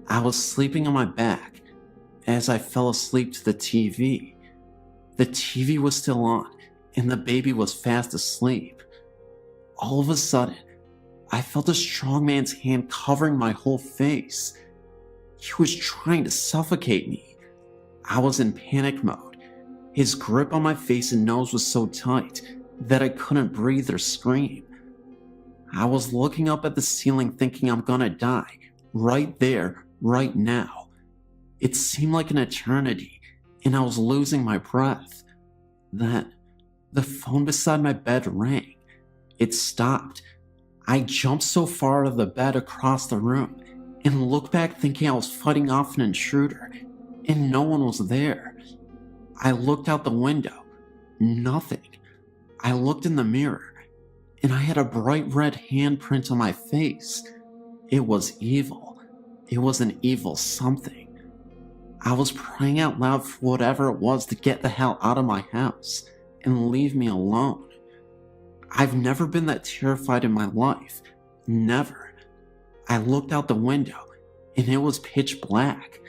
I was sleeping on my back as I fell asleep to the TV. The TV was still on, and the baby was fast asleep. All of a sudden, I felt a strong man's hand covering my whole face. He was trying to suffocate me. I was in panic mode. His grip on my face and nose was so tight that I couldn't breathe or scream. I was looking up at the ceiling thinking I'm gonna die, right there, right now. It seemed like an eternity, and I was losing my breath. Then, the phone beside my bed rang. It stopped. I jumped so far out of the bed across the room and looked back thinking I was fighting off an intruder, and no one was there. I looked out the window. Nothing. I looked in the mirror, and I had a bright red handprint on my face. It was evil. It was an evil something. I was praying out loud for whatever it was to get the hell out of my house and leave me alone. I've never been that terrified in my life. Never. I looked out the window, and it was pitch black.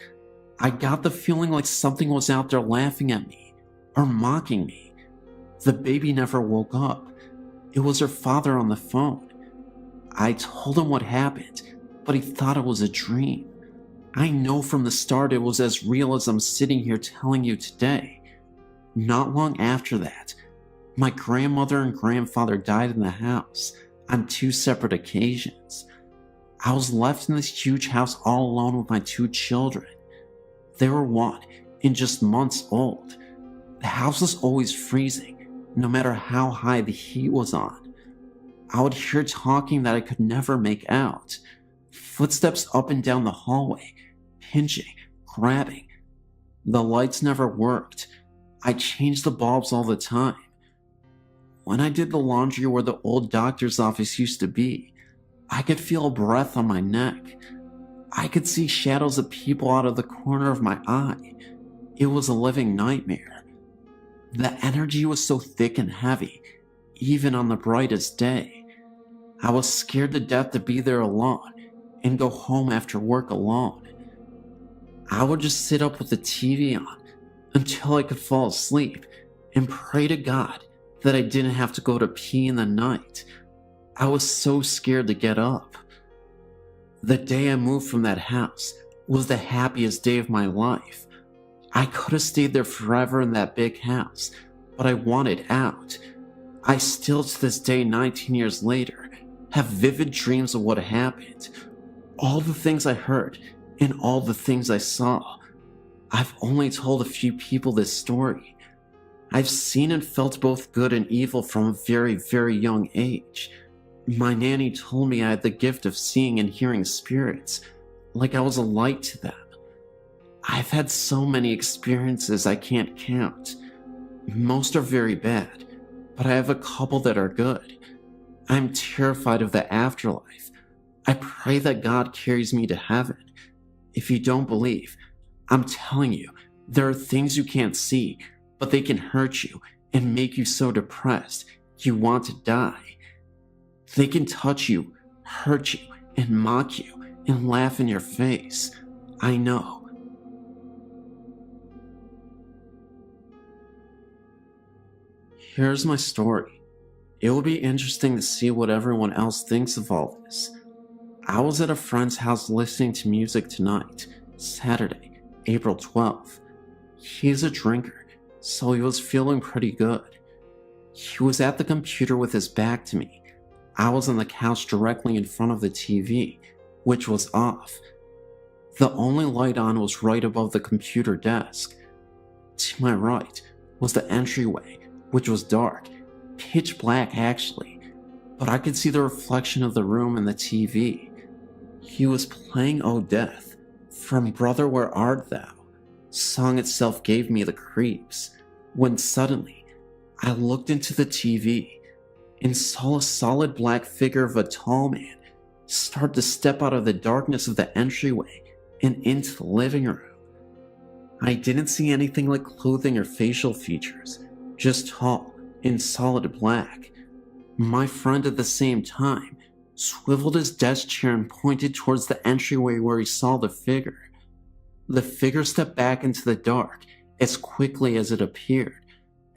I got the feeling like something was out there laughing at me or mocking me. The baby never woke up. It was her father on the phone. I told him what happened, but he thought it was a dream. I know from the start it was as real as I'm sitting here telling you today. Not long after that, my grandmother and grandfather died in the house on 2 separate occasions. I was left in this huge house all alone with my 2 children. They were 1 and just months old. The house was always freezing, no matter how high the heat was on. I would hear talking that I could never make out. Footsteps up and down the hallway, pinching, grabbing. The lights never worked. I changed the bulbs all the time. When I did the laundry where the old doctor's office used to be, I could feel a breath on my neck. I could see shadows of people out of the corner of my eye. It was a living nightmare. The energy was so thick and heavy, even on the brightest day. I was scared to death to be there alone and go home after work alone. I would just sit up with the TV on until I could fall asleep and pray to God that I didn't have to go to pee in the night. I was so scared to get up. The day I moved from that house was the happiest day of my life. I could have stayed there forever in that big house, but I wanted out. I still to this day, 19 years later, have vivid dreams of what happened. All the things I heard and all the things I saw. I've only told a few people this story. I've seen and felt both good and evil from a very, very young age. My nanny told me I had the gift of seeing and hearing spirits, like I was a light to them. I've had so many experiences I can't count. Most are very bad, but I have a couple that are good. I'm terrified of the afterlife. I pray that God carries me to heaven. If you don't believe, I'm telling you, there are things you can't see, but they can hurt you and make you so depressed you want to die. They can touch you, hurt you, and mock you, and laugh in your face. I know. Here's my story. It will be interesting to see what everyone else thinks of all this. I was at a friend's house listening to music tonight, Saturday, April 12th. He's a drinker, so he was feeling pretty good. He was at the computer with his back to me. I was on the couch directly in front of the TV, which was off. The only light on was right above the computer desk. To my right was the entryway, which was dark, pitch black actually, but I could see the reflection of the room in the TV. He was playing "Oh Death" from "Brother Where Art Thou." Song itself gave me the creeps, when suddenly I looked into the TV. and saw a solid black figure of a tall man start to step out of the darkness of the entryway and into the living room. I didn't see anything like clothing or facial features, just tall and solid black. My friend at the same time swiveled his desk chair and pointed towards the entryway where he saw the figure. The figure stepped back into the dark as quickly as it appeared,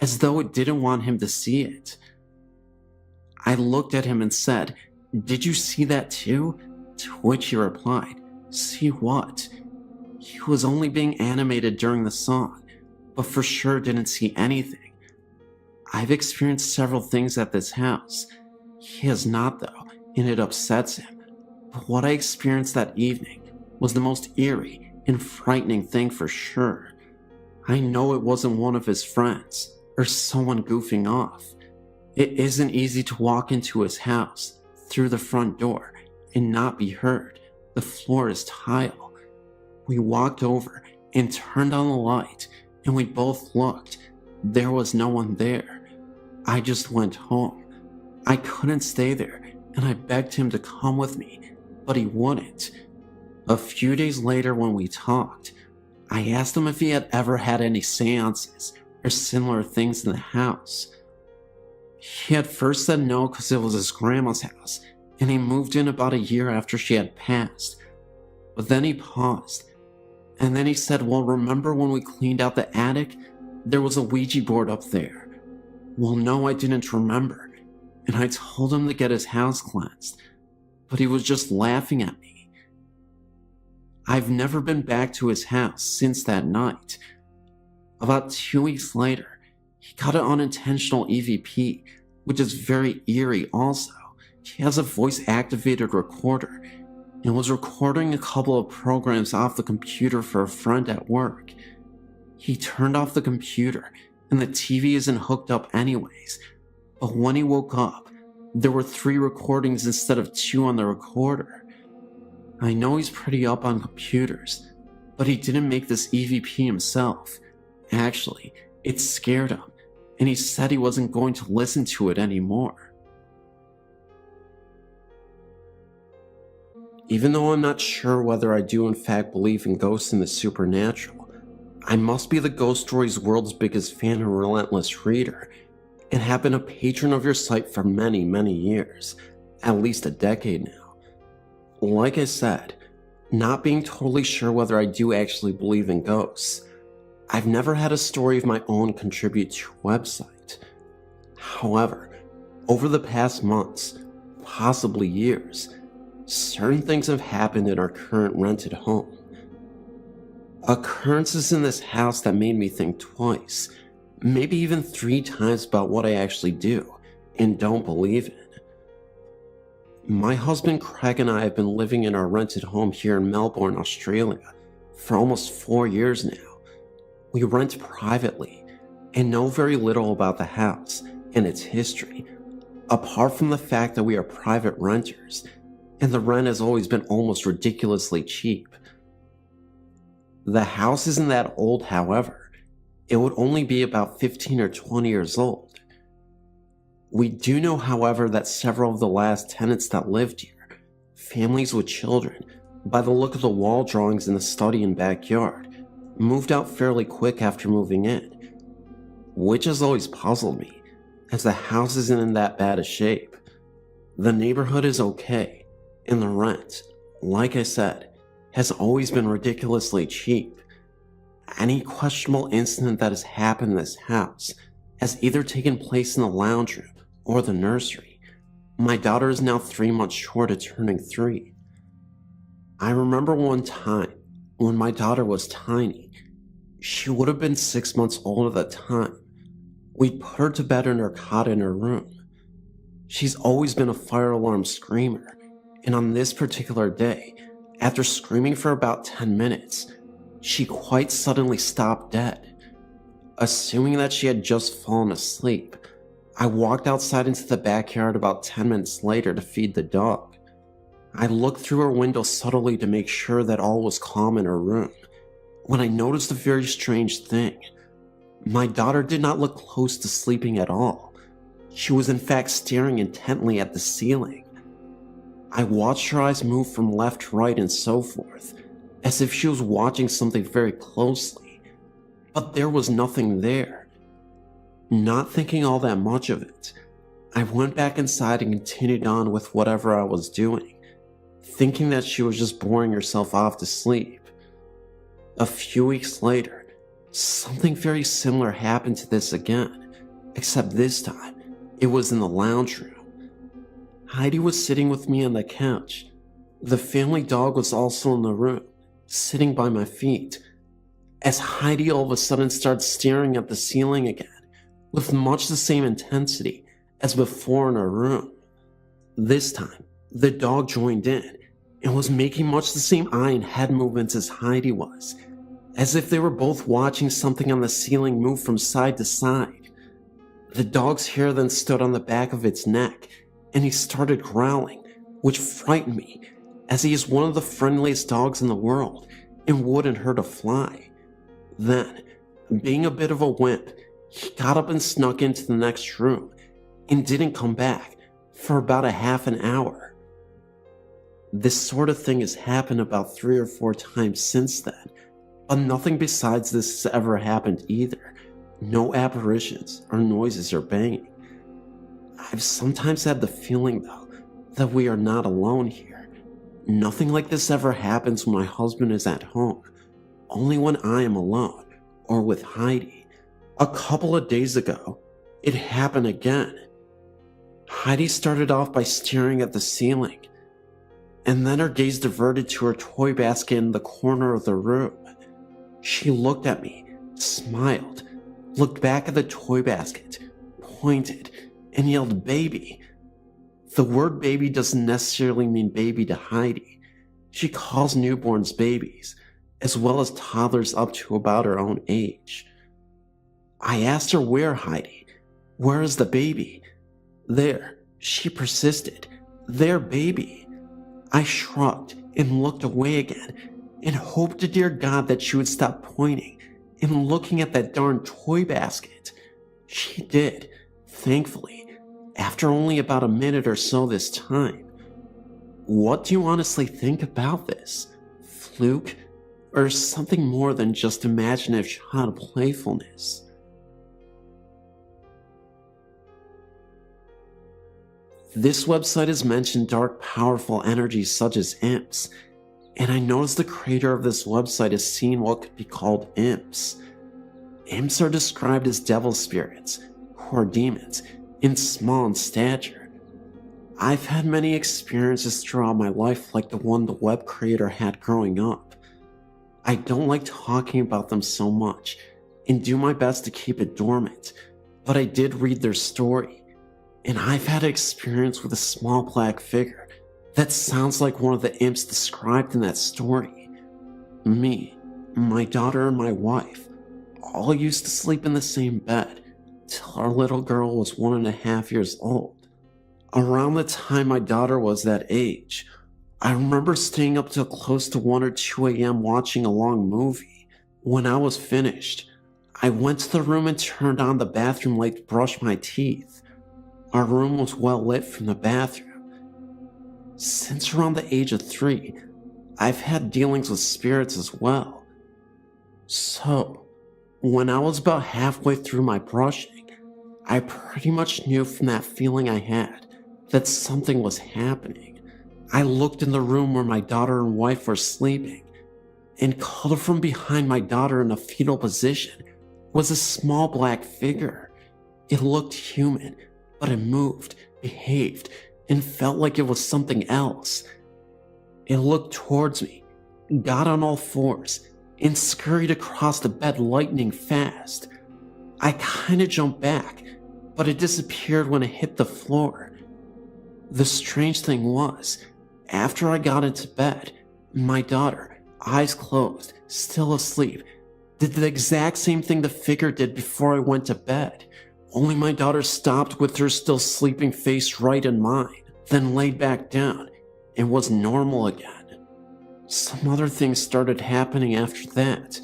as though it didn't want him to see it. I looked at him and said, "Did you see that too?" To which he replied, "See what?" He was only being animated during the song, but for sure didn't see anything. I've experienced several things at this house. He has not though, and it upsets him. But what I experienced that evening was the most eerie and frightening thing for sure. I know it wasn't one of his friends or someone goofing off. It isn't easy to walk into his house through the front door and not be heard. The floor is tile. We walked over and turned on the light, and we both looked. There was no one there. I just went home. I couldn't stay there, and I begged him to come with me, but he wouldn't. A few days later when we talked, I asked him if he had ever had any seances or similar things in the house. He had first said no because it was his grandma's house, and he moved in about a year after she had passed. But then he paused, and then he said, "Well, remember when we cleaned out the attic? There was a Ouija board up there." Well, no, I didn't remember, and I told him to get his house cleansed, but he was just laughing at me. I've never been back to his house since that night. About 2 weeks later, he got an unintentional EVP, which is very eerie also. He has a voice-activated recorder and was recording a couple of programs off the computer for a friend at work. He turned off the computer and the TV isn't hooked up anyways, but when he woke up, there were 3 recordings instead of 2 on the recorder. I know he's pretty up on computers, but he didn't make this EVP himself. Actually, it scared him, and he said he wasn't going to listen to it anymore. Even though I'm not sure whether I do in fact believe in ghosts and the supernatural, I must be the Ghost Stories world's biggest fan and relentless reader, and have been a patron of your site for many, many years, at least a decade now. Like I said, not being totally sure whether I do actually believe in ghosts, I've never had a story of my own contribute to a website. However, over the past months, possibly years, certain things have happened in our current rented home. Occurrences in this house that made me think twice, maybe even 3 times about what I actually do and don't believe in. My husband Craig and I have been living in our rented home here in Melbourne, Australia for almost 4 years now. We rent privately and know very little about the house and its history, apart from the fact that we are private renters and the rent has always been almost ridiculously cheap. The house isn't that old, however. It would only be about 15 or 20 years old. We do know, however, that several of the last tenants that lived here, families with children, by the look of the wall drawings in the study and backyard, moved out fairly quick after moving in, which has always puzzled me, as the house isn't in that bad a shape. The neighborhood is okay, and the rent, like I said, has always been ridiculously cheap. Any questionable incident that has happened in this house has either taken place in the lounge room or the nursery. My daughter is now 3 months short of turning 3. I remember one time when my daughter was tiny. She would have been 6 months old at the time. We'd put her to bed in her cot in her room. She's always been a fire alarm screamer, and on this particular day, after screaming for about 10 minutes, she quite suddenly stopped dead. Assuming that she had just fallen asleep, I walked outside into the backyard about 10 minutes later to feed the dog. I looked through her window subtly to make sure that all was calm in her room, when I noticed a very strange thing. My daughter did not look close to sleeping at all. she was in fact staring intently at the ceiling. I watched her eyes move from left to right and so forth, as if she was watching something very closely, but there was nothing there. Not thinking all that much of it, I went back inside and continued on with whatever I was doing, thinking that she was just boring herself off to sleep. A few weeks later, something very similar happened to this again, except this time, it was in the lounge room. Heidi was sitting with me on the couch. The family dog was also in the room, sitting by my feet, as Heidi all of a sudden started staring at the ceiling again, with much the same intensity as before in her room. This time, the dog joined in and was making much the same eye and head movements as Heidi was, as if they were both watching something on the ceiling move from side to side. The dog's hair then stood on the back of its neck, and he started growling, which frightened me, as he is one of the friendliest dogs in the world and wouldn't hurt a fly. Then, being a bit of a wimp, he got up and snuck into the next room and didn't come back for about a half an hour. This sort of thing has happened about 3 or 4 times since then, but nothing besides this has ever happened either. No apparitions or noises or banging. I've sometimes had the feeling, though, that we are not alone here. Nothing like this ever happens when my husband is at home, only when I am alone or with Heidi. A couple of days ago, it happened again. Heidi started off by staring at the ceiling, and then her gaze diverted to her toy basket in the corner of the room. She looked at me, smiled, looked back at the toy basket, pointed, and yelled baby. The word baby doesn't necessarily mean baby to Heidi. She calls newborns babies, as well as toddlers up to about her own age. I asked her where, Heidi. Where is the baby? There, she persisted. There, baby. I shrugged and looked away again and hoped to dear God that she would stop pointing and looking at that darn toy basket. She did, thankfully, after only about a minute or so this time. What do you honestly think about this? Fluke? Or something more than just imaginative child playfulness? This website has mentioned dark, powerful energies such as imps, and I noticed the creator of this website has seen what could be called imps. Imps are described as devil spirits, who are demons, and small in stature. I've had many experiences throughout my life like the one the web creator had growing up. I don't like talking about them so much, and do my best to keep it dormant, but I did read their story, and I've had an experience with a small black figure that sounds like one of the imps described in that story. Me, my daughter, and my wife all used to sleep in the same bed till our little girl was 1.5 years old. Around the time my daughter was that age, I remember staying up till close to 1 or 2 a.m. watching a long movie. When I was finished, I went to the room and turned on the bathroom light to brush my teeth. Our room was well lit from the bathroom. Since around the age of 3, I've had dealings with spirits as well. So, when I was about halfway through my brushing, I pretty much knew from that feeling I had that something was happening. I looked in the room where my daughter and wife were sleeping, and called from behind my daughter in a fetal position was a small black figure. It looked human, but it moved, behaved, and felt like it was something else. It looked towards me, got on all fours, and scurried across the bed lightning fast. I kinda jumped back, but it disappeared when it hit the floor. The strange thing was, after I got into bed, my daughter, eyes closed, still asleep, did the exact same thing the figure did before I went to bed. Only my daughter stopped with her still sleeping face right in mine, then laid back down, and was normal again. Some other things started happening after that,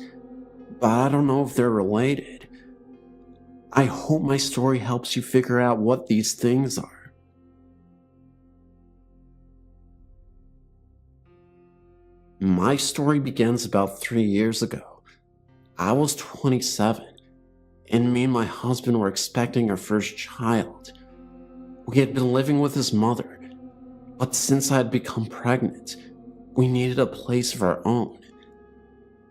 but I don't know if they're related. I hope my story helps you figure out what these things are. My story begins about 3 years ago. I was 27, and me and my husband were expecting our first child. We had been living with his mother, but since I had become pregnant, we needed a place of our own.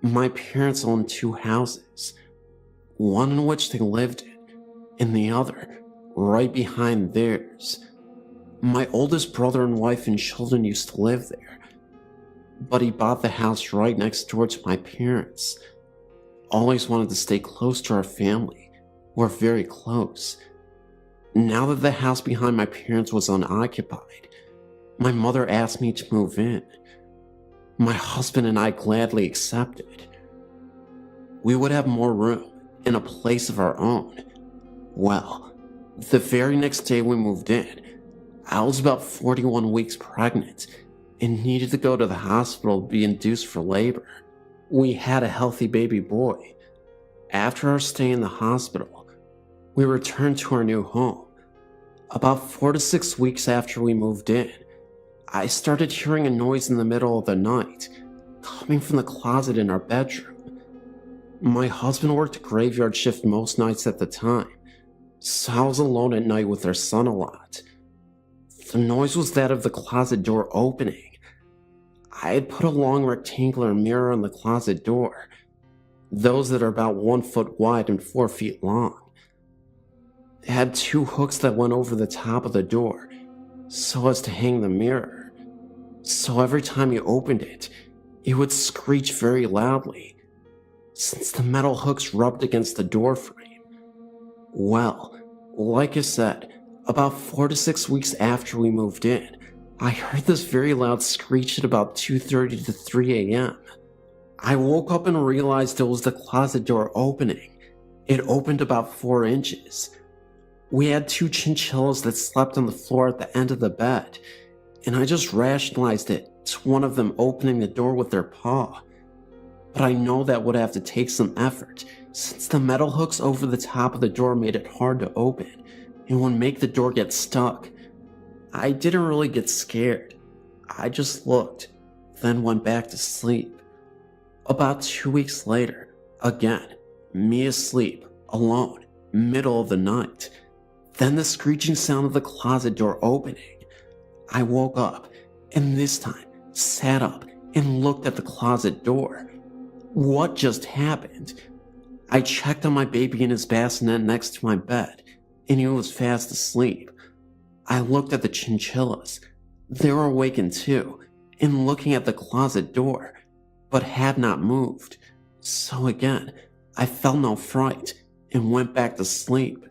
My parents owned 2 houses, one in which they lived in, and the other right behind theirs. My oldest brother and wife and children used to live there, but he bought the house right next door to my parents. Always wanted to stay close to our family. We're very close. Now that the house behind my parents was unoccupied, my mother asked me to move in. My husband and I gladly accepted. We would have more room and a place of our own. Well, the very next day we moved in, I was about 41 weeks pregnant and needed to go to the hospital to be induced for labor. We had a healthy baby boy. After our stay in the hospital, we returned to our new home. About 4 to 6 weeks after we moved in, I started hearing a noise in the middle of the night, coming from the closet in our bedroom. My husband worked a graveyard shift most nights at the time, so I was alone at night with our son a lot. The noise was that of the closet door opening. I had put a long rectangular mirror on the closet door, those that are about 1 foot wide and 4 feet long. It had 2 hooks that went over the top of the door, so as to hang the mirror. So every time you opened it, it would screech very loudly, since the metal hooks rubbed against the door frame. Well, like I said, about 4 to 6 weeks after we moved in, I heard this very loud screech at about 2:30 to 3 a.m. I woke up and realized it was the closet door opening. It opened about 4 inches. We had 2 chinchillas that slept on the floor at the end of the bed, and I just rationalized it to one of them opening the door with their paw. But I know that would have to take some effort, since the metal hooks over the top of the door made it hard to open and would make the door get stuck. I didn't really get scared. I just looked, then went back to sleep. About 2 weeks later, again, me asleep, alone, middle of the night. Then the screeching sound of the closet door opening. I woke up, and this time, sat up and looked at the closet door. What just happened? I checked on my baby in his bassinet next to my bed, and he was fast asleep. I looked at the chinchillas. They were awakened too, and looking at the closet door, but had not moved. So again, I felt no fright, and went back to sleep.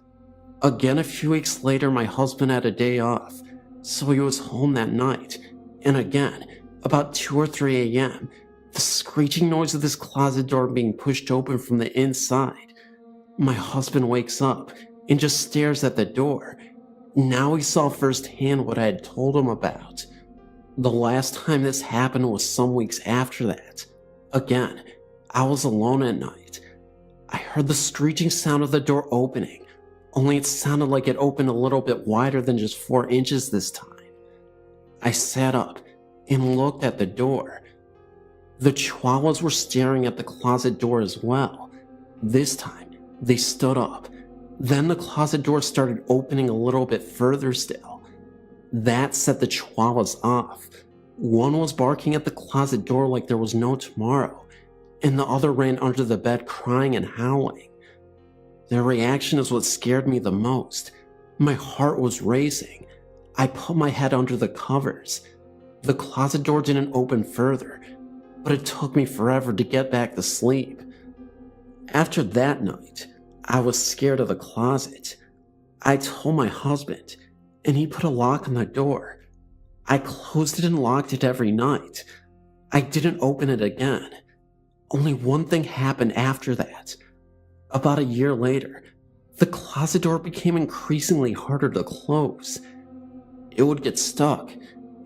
Again, a few weeks later, my husband had a day off, so he was home that night, and again, about 2 or 3 a.m., the screeching noise of this closet door being pushed open from the inside. My husband wakes up and just stares at the door. Now he saw firsthand what I had told him about. The last time this happened was some weeks after that. Again, I was alone at night. I heard the screeching sound of the door opening, only it sounded like it opened a little bit wider than just 4 inches this time. I sat up and looked at the door. The chihuahuas were staring at the closet door as well. This time, they stood up. Then the closet door started opening a little bit further still. That set the chihuahuas off. One was barking at the closet door like there was no tomorrow, and the other ran under the bed crying and howling. Their reaction is what scared me the most. My heart was racing. I put my head under the covers. The closet door didn't open further, but it took me forever to get back to sleep. After that night, I was scared of the closet. I told my husband, and he put a lock on the door. I closed it and locked it every night. I didn't open it again. Only one thing happened after that. About a year later, the closet door became increasingly harder to close. It would get stuck,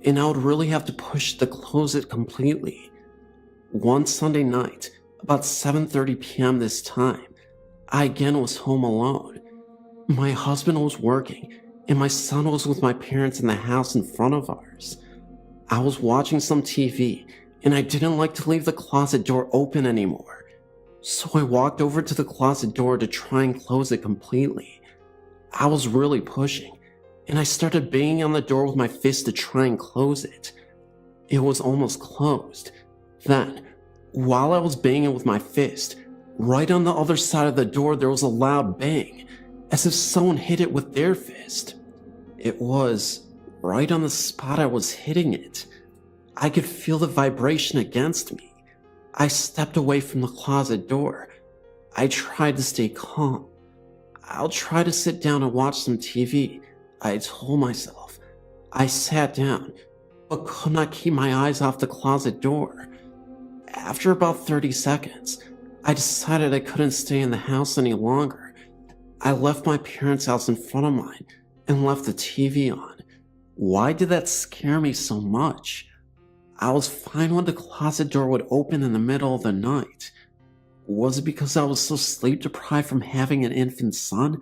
and I would really have to push to close it completely. One Sunday night, about 7:30 p.m. this time, I again was home alone. My husband was working, and my son was with my parents in the house in front of ours. I was watching some TV, and I didn't like to leave the closet door open anymore. So I walked over to the closet door to try and close it completely. I was really pushing, and I started banging on the door with my fist to try and close it. It was almost closed. Then, while I was banging with my fist, right on the other side of the door there was a loud bang, as if someone hit it with their fist. It was right on the spot I was hitting it. I could feel the vibration against me. I stepped away from the closet door. I tried to stay calm. I'll try to sit down and watch some TV, I told myself. I sat down, but could not keep my eyes off the closet door. After about 30 seconds, I decided I couldn't stay in the house any longer. I left my parents' house in front of mine and left the TV on. Why did that scare me so much? I was fine when the closet door would open in the middle of the night. Was it because I was so sleep deprived from having an infant son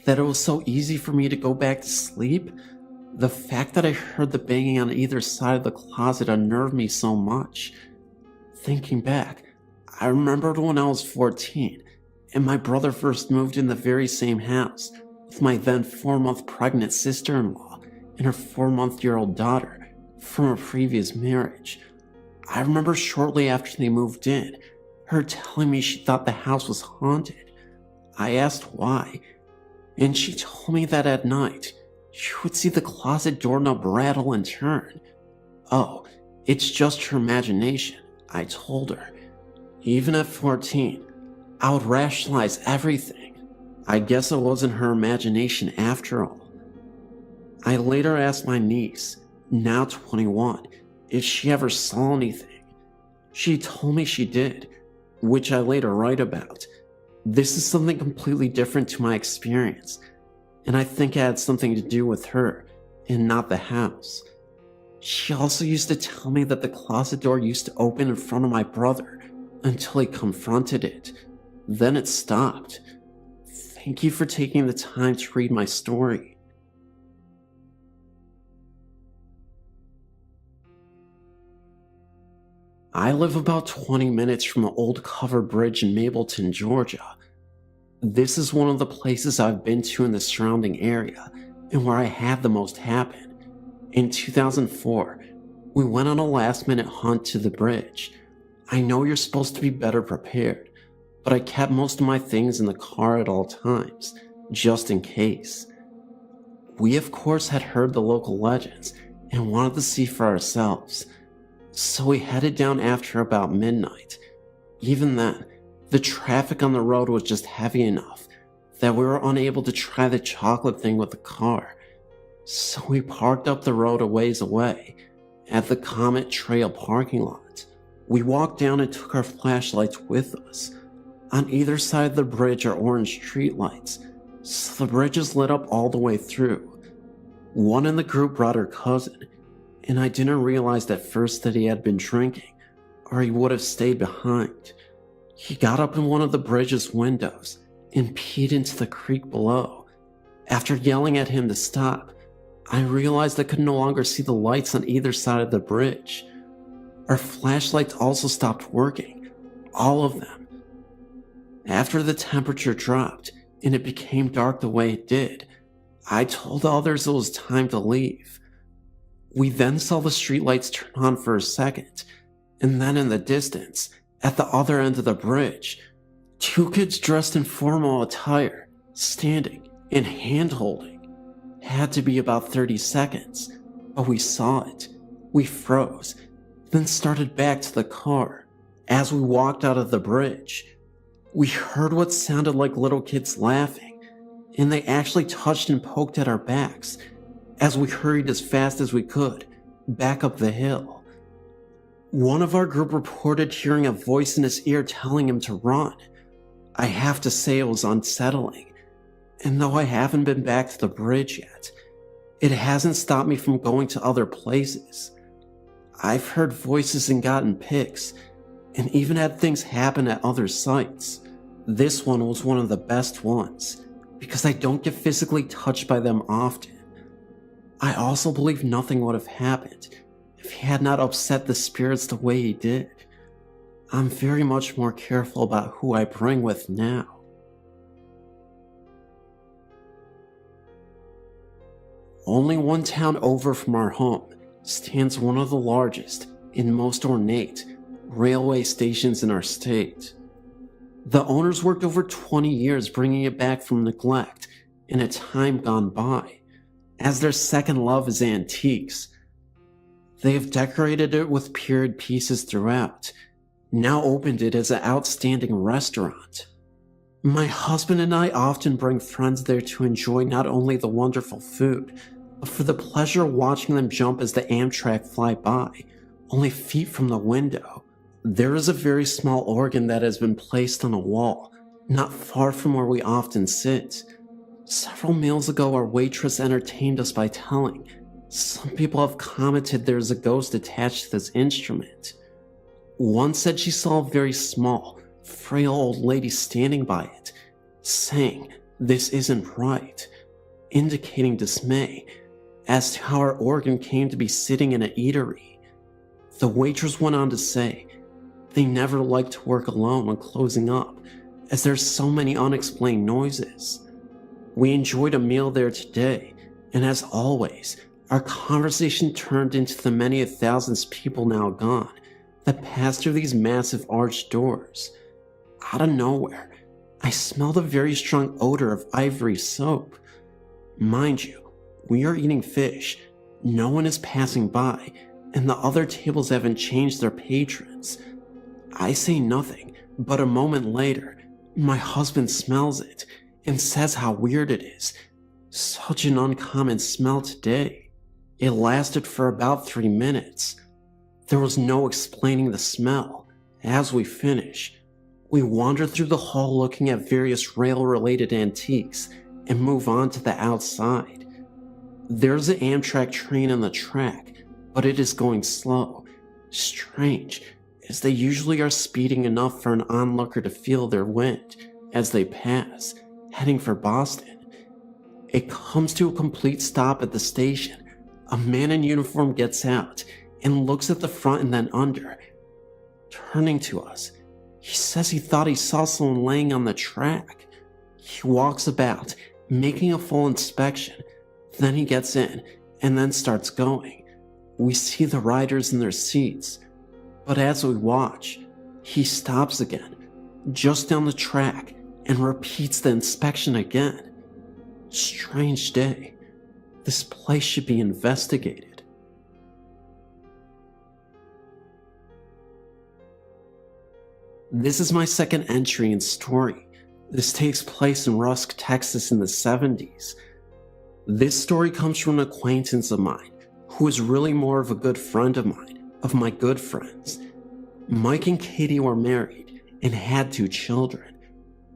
that it was so easy for me to go back to sleep? The fact that I heard the banging on either side of the closet unnerved me so much. Thinking back, I remembered when I was 14 and my brother first moved in the very same house with my then 4-month pregnant sister-in-law and her 4-month-old daughter from a previous marriage. I remember shortly after they moved in, her telling me she thought the house was haunted. I asked why, and she told me that at night, she would see the closet doorknob rattle and turn. Oh, it's just her imagination, I told her. Even at 14, I would rationalize everything. I guess it wasn't her imagination after all. I later asked my niece, now 21, if she ever saw anything. She told me she did, which I later write about. This is something completely different to my experience, and I think it had something to do with her and not the house. She also used to tell me that the closet door used to open in front of my brother until he confronted it. Then it stopped. Thank you for taking the time to read my story. I live about 20 minutes from an old covered bridge in Mableton, Georgia. This is one of the places I've been to in the surrounding area and where I had the most happen. In 2004, we went on a last-minute hunt to the bridge. I know you're supposed to be better prepared, but I kept most of my things in the car at all times, just in case. We of course had heard the local legends and wanted to see for ourselves, so we headed down after about midnight. Even then, the traffic on the road was just heavy enough that we were unable to try the chocolate thing with the car, so we parked up the road a ways away at the Comet Trail parking lot. We walked down and took our flashlights with us. On either side of the bridge are orange streetlights, so the bridge is lit up all the way through. One in the group brought her cousin, and I didn't realize at first that he had been drinking, or he would have stayed behind. He got up in one of the bridge's windows and peed into the creek below. After yelling at him to stop, I realized I could no longer see the lights on either side of the bridge. Our flashlights also stopped working, all of them. After the temperature dropped and it became dark the way it did, I told others it was time to leave. We then saw the streetlights turn on for a second, and then in the distance, at the other end of the bridge, 2 kids dressed in formal attire, standing and hand-holding. Had to be about 30 seconds, but we saw it. We froze, then started back to the car. As we walked out of the bridge, we heard what sounded like little kids laughing, and they actually touched and poked at our backs as we hurried as fast as we could back up the hill. One of our group reported hearing a voice in his ear telling him to run. I have to say it was unsettling, and though I haven't been back to the bridge yet, it hasn't stopped me from going to other places. I've heard voices and gotten pics, and even had things happen at other sites. This one was one of the best ones. because I don't get physically touched by them often. I also believe nothing would have happened if he had not upset the spirits the way he did. I'm very much more careful about who I bring with now. Only one town over from our home stands one of the largest and most ornate railway stations in our state. The owners worked over 20 years bringing it back from neglect in a time gone by, as their second love is antiques. They have decorated it with period pieces throughout, now opened it as an outstanding restaurant. My husband and I often bring friends there to enjoy not only the wonderful food, but for the pleasure of watching them jump as the Amtrak fly by, only feet from the window. There is a very small organ that has been placed on a wall, not far from where we often sit. Several meals ago, our waitress entertained us by telling, some people have commented there is a ghost attached to this instrument. One said she saw a very small, frail old lady standing by it, saying, "This isn't right," indicating dismay as to how our organ came to be sitting in an eatery. The waitress went on to say, they never like to work alone when closing up, as there's so many unexplained noises. We enjoyed a meal there today, and as always, our conversation turned into the many thousands of people now gone that pass through these massive arched doors. Out of nowhere, I smelled a very strong odor of ivory soap. Mind you, we are eating fish, no one is passing by, and the other tables haven't changed their patrons. I say nothing, but a moment later, my husband smells it and says how weird it is. Such an uncommon smell today. It lasted for about 3 minutes. There was no explaining the smell. As we finish, we wander through the hall looking at various rail-related antiques and move on to the outside. There's an Amtrak train on the track, but it is going slow. Strange, as they usually are speeding enough for an onlooker to feel their wind as they pass, heading for Boston. It comes to a complete stop at the station. A man in uniform gets out and looks at the front and then under. Turning to us, he says he thought he saw someone laying on the track. He walks about, making a full inspection. Then he gets in and then starts going. We see the riders in their seats, but as we watch, he stops again, just down the track, and repeats the inspection again. Strange day. This place should be investigated. This is my second entry and story. This takes place in Rusk, Texas in the 70s. This story comes from an acquaintance of mine, who is really more of a good friend of mine, of my good friends. Mike and Katie were married and had 2 children.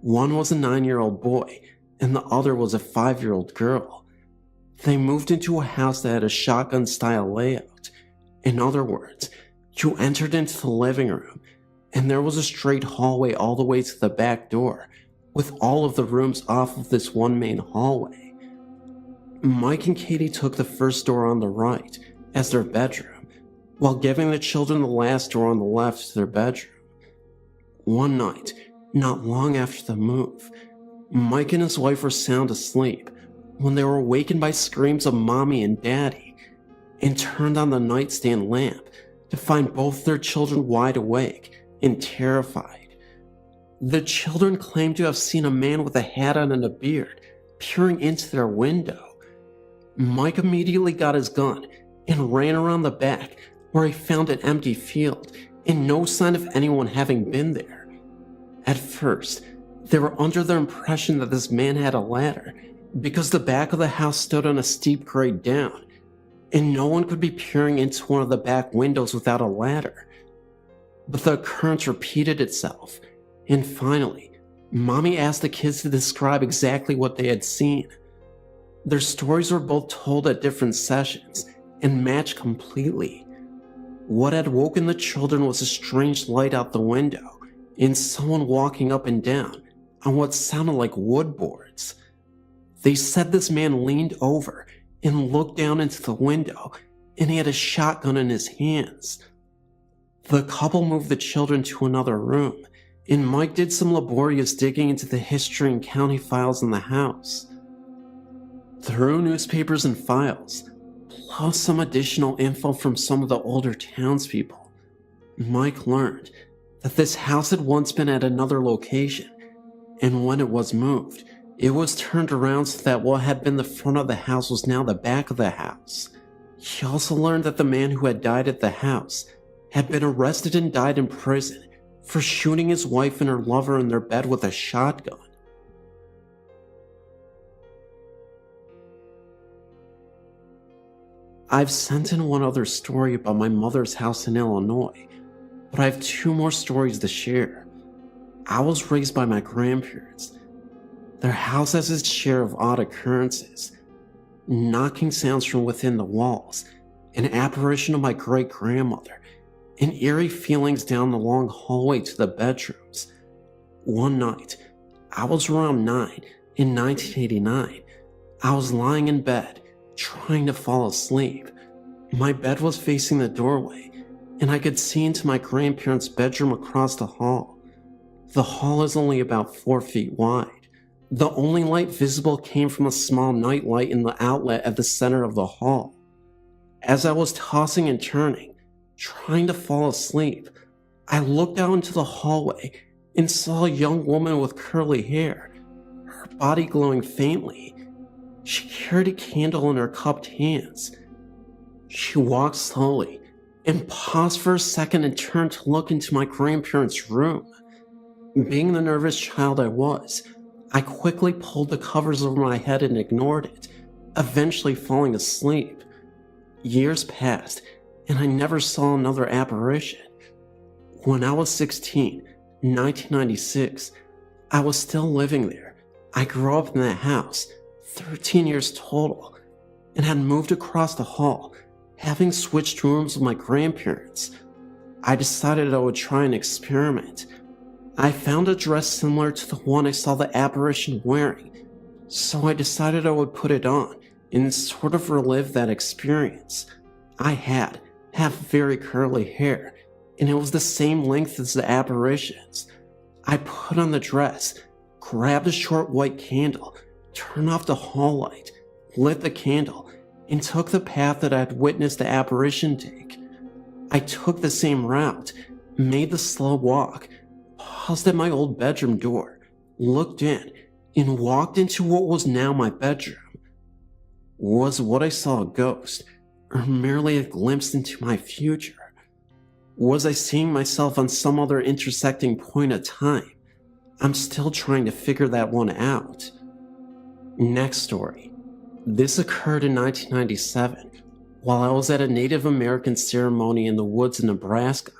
One was a 9-year-old boy, and the other was a 5-year-old girl. They moved into a house that had a shotgun-style layout. In other words, you entered into the living room, and there was a straight hallway all the way to the back door, with all of the rooms off of this one main hallway. Mike and Katie took the first door on the right as their bedroom, while giving the children the last door on the left to their bedroom. One night, not long after the move, Mike and his wife were sound asleep when they were awakened by screams of Mommy and Daddy, and turned on the nightstand lamp to find both their children wide awake and terrified. The children claimed to have seen a man with a hat on and a beard peering into their window. Mike immediately got his gun and ran around the back, where he found an empty field and no sign of anyone having been there. At first, they were under the impression that this man had a ladder, because the back of the house stood on a steep grade down, and no one could be peering into one of the back windows without a ladder. But the occurrence repeated itself, and finally, Mommy asked the kids to describe exactly what they had seen. Their stories were both told at different sessions and matched completely. What had woken the children was a strange light out the window and someone walking up and down on what sounded like wood boards. They said this man leaned over and looked down into the window, and he had a shotgun in his hands. The couple moved the children to another room, and Mike did some laborious digging into the history and county files in the house. Through newspapers and files, plus some additional info from some of the older townspeople, Mike learned that this house had once been at another location, and when it was moved, it was turned around so that what had been the front of the house was now the back of the house. He also learned that the man who had died at the house had been arrested and died in prison for shooting his wife and her lover in their bed with a shotgun. I've sent in one other story about my mother's house in Illinois, but I have 2 more stories to share. I was raised by my grandparents. Their house has its share of odd occurrences: knocking sounds from within the walls, an apparition of my great-grandmother, and eerie feelings down the long hallway to the bedrooms. One night, I was around 9 in 1989. I was lying in bed, trying to fall asleep. My bed was facing the doorway, and I could see into my grandparents' bedroom across the hall. The hall is only about 4 feet wide. The only light visible came from a small night light in the outlet at the center of the hall. As I was tossing and turning, trying to fall asleep, I looked out into the hallway and saw a young woman with curly hair, her body glowing faintly. She carried a candle in her cupped hands. She walked slowly and paused for a second and turned to look into my grandparents' room. Being the nervous child I was, I quickly pulled the covers over my head and ignored it, eventually falling asleep. Years passed, and I never saw another apparition. When I was 16, 1996, I was still living there. I grew up in that house, 13 years total, and had moved across the hall, having switched rooms with my grandparents. I decided I would try an experiment. I found a dress similar to the one I saw the apparition wearing, so I decided I would put it on and sort of relive that experience. I have very curly hair, and it was the same length as the apparitions. I put on the dress, grabbed a short white candle, turned off the hall light, lit the candle, and took the path that I had witnessed the apparition take. I took the same route, made the slow walk, paused at my old bedroom door, looked in, and walked into what was now my bedroom. Was what I saw a ghost, or merely a glimpse into my future? Was I seeing myself on some other intersecting point of time? I'm still trying to figure that one out. Next story. This occurred in 1997, while I was at a Native American ceremony in the woods in Nebraska.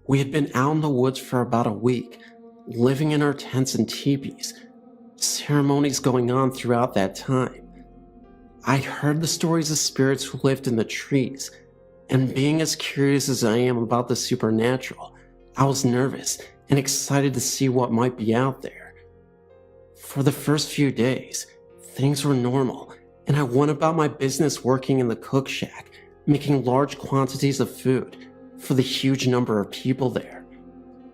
We had been out in the woods for about a week, living in our tents and teepees, ceremonies going on throughout that time. I'd heard the stories of spirits who lived in the trees, and being as curious as I am about the supernatural, I was nervous and excited to see what might be out there. For the first few days, things were normal, and I went about my business working in the cook shack, making large quantities of food for the huge number of people there.